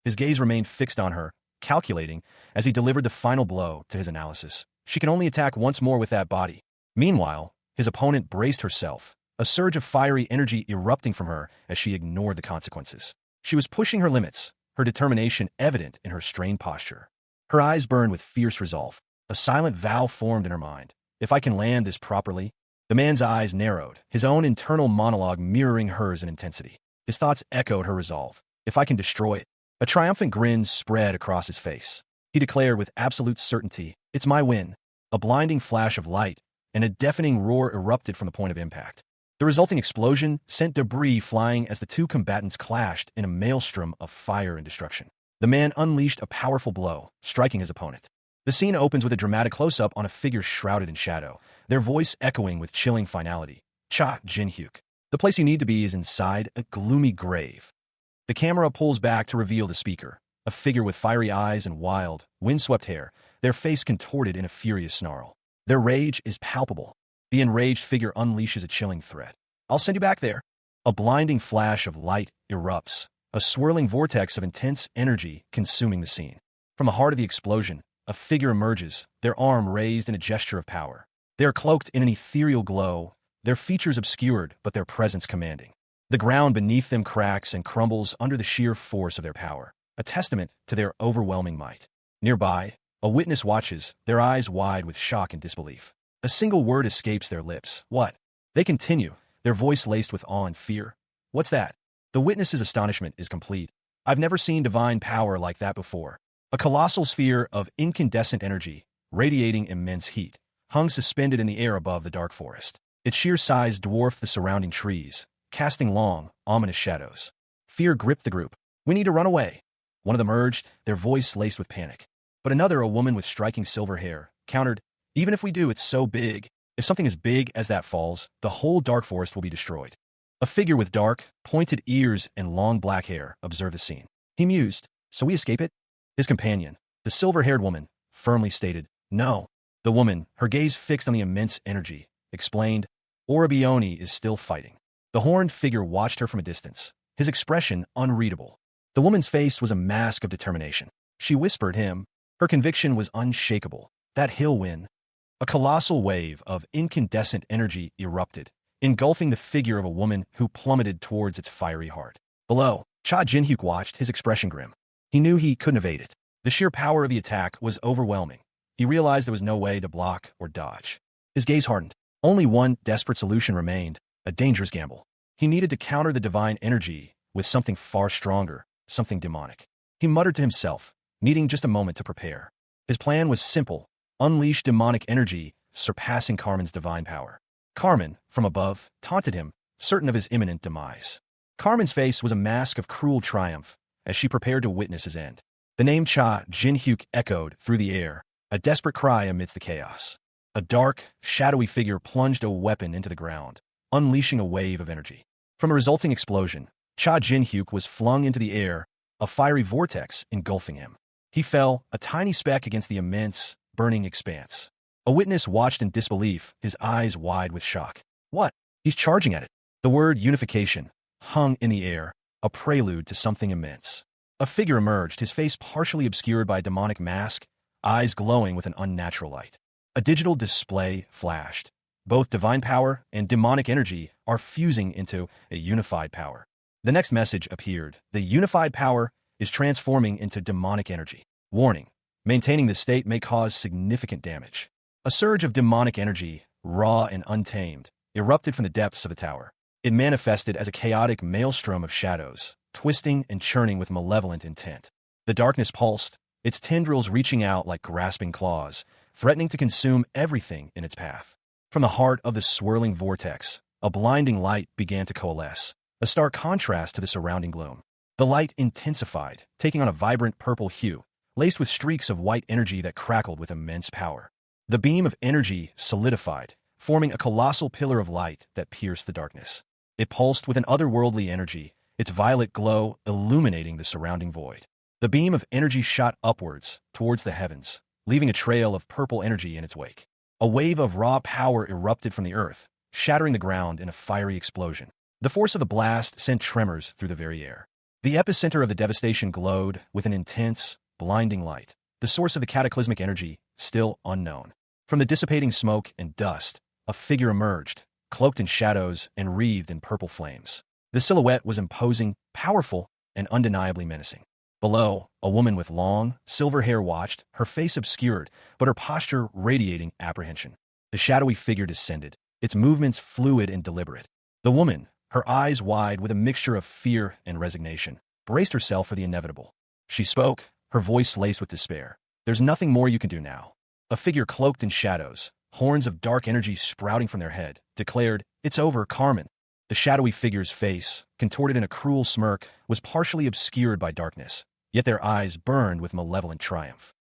A: His gaze remained fixed on her, calculating, as he delivered the final blow to his analysis. She can only attack once more with that body. Meanwhile, his opponent braced herself, a surge of fiery energy erupting from her as she ignored the consequences. She was pushing her limits, her determination evident in her strained posture. Her eyes burned with fierce resolve. A silent vow formed in her mind. "If I can land this properly." The man's eyes narrowed, his own internal monologue mirroring hers in intensity. His thoughts echoed her resolve. "If I can destroy it." A triumphant grin spread across his face. He declared with absolute certainty, "It's my win." A blinding flash of light and a deafening roar erupted from the point of impact. The resulting explosion sent debris flying as the two combatants clashed in a maelstrom of fire and destruction. The man unleashed a powerful blow, striking his opponent. The scene opens with a dramatic close-up on a figure shrouded in shadow, their voice echoing with chilling finality. "Cha Jin-hyuk. The place you need to be is inside a gloomy grave." The camera pulls back to reveal the speaker, a figure with fiery eyes and wild, windswept hair, their face contorted in a furious snarl. Their rage is palpable. The enraged figure unleashes a chilling threat. "I'll send you back there." A blinding flash of light erupts, a swirling vortex of intense energy consuming the scene. From the heart of the explosion, a figure emerges, their arm raised in a gesture of power. They are cloaked in an ethereal glow, their features obscured but their presence commanding. The ground beneath them cracks and crumbles under the sheer force of their power, a testament to their overwhelming might. Nearby, a witness watches, their eyes wide with shock and disbelief. A single word escapes their lips. "What?" They continue, their voice laced with awe and fear. "What's that?" The witness's astonishment is complete. "I've never seen divine power like that before." A colossal sphere of incandescent energy, radiating immense heat, hung suspended in the air above the dark forest. Its sheer size dwarfed the surrounding trees, casting long, ominous shadows. Fear gripped the group. "We need to run away." One of them urged, their voice laced with panic. But another, a woman with striking silver hair, countered, "Even if we do, it's so big. If something as big as that falls, the whole dark forest will be destroyed." A figure with dark, pointed ears and long black hair observed the scene. He mused, "So we escape it?" His companion, the silver-haired woman, firmly stated, "No." The woman, her gaze fixed on the immense energy, explained, "Orabioni is still fighting." The horned figure watched her from a distance, his expression unreadable. The woman's face was a mask of determination. She whispered him. Her conviction was unshakable, that he'll win. A colossal wave of incandescent energy erupted, engulfing the figure of a woman who plummeted towards its fiery heart. Below, Cha Jin-hyuk watched, his expression grim. He knew he couldn't evade it. The sheer power of the attack was overwhelming. He realized there was no way to block or dodge. His gaze hardened. Only one desperate solution remained, a dangerous gamble. He needed to counter the divine energy with something far stronger, something demonic. He muttered to himself, needing just a moment to prepare. His plan was simple: unleash demonic energy, surpassing Carmen's divine power. Carmen, from above, taunted him, certain of his imminent demise. Carmen's face was a mask of cruel triumph as she prepared to witness his end. The name Cha Jin-hyuk echoed through the air, a desperate cry amidst the chaos. A dark, shadowy figure plunged a weapon into the ground, unleashing a wave of energy. From a resulting explosion, Cha Jin-hyuk was flung into the air, a fiery vortex engulfing him. He fell, a tiny speck against the immense, burning expanse. A witness watched in disbelief, his eyes wide with shock. "What? He's charging at it." The word unification hung in the air, a prelude to something immense. A figure emerged, his face partially obscured by a demonic mask, eyes glowing with an unnatural light. A digital display flashed. Both divine power and demonic energy are fusing into a unified power. The next message appeared. The unified power is transforming into demonic energy. Warning: maintaining this state may cause significant damage. A surge of demonic energy, raw and untamed, erupted from the depths of the tower. It manifested as a chaotic maelstrom of shadows, twisting and churning with malevolent intent. The darkness pulsed, its tendrils reaching out like grasping claws, threatening to consume everything in its path. From the heart of the swirling vortex, a blinding light began to coalesce, a stark contrast to the surrounding gloom. The light intensified, taking on a vibrant purple hue, laced with streaks of white energy that crackled with immense power. The beam of energy solidified, forming a colossal pillar of light that pierced the darkness. It pulsed with an otherworldly energy, its violet glow illuminating the surrounding void. The beam of energy shot upwards, towards the heavens, leaving a trail of purple energy in its wake. A wave of raw power erupted from the earth, shattering the ground in a fiery explosion. The force of the blast sent tremors through the very air. The epicenter of the devastation glowed with an intense, blinding light, the source of the cataclysmic energy still unknown. From the dissipating smoke and dust, a figure emerged, cloaked in shadows and wreathed in purple flames. The silhouette was imposing, powerful, and undeniably menacing. Below, a woman with long, silver hair watched, her face obscured, but her posture radiating apprehension. The shadowy figure descended, its movements fluid and deliberate. The woman, her eyes wide with a mixture of fear and resignation, braced herself for the inevitable. She spoke, her voice laced with despair. "There's nothing more you can do now." A figure cloaked in shadows, horns of dark energy sprouting from their head, declared, "It's over, Carmen." The shadowy figure's face, contorted in a cruel smirk, was partially obscured by darkness, yet their eyes burned with malevolent triumph.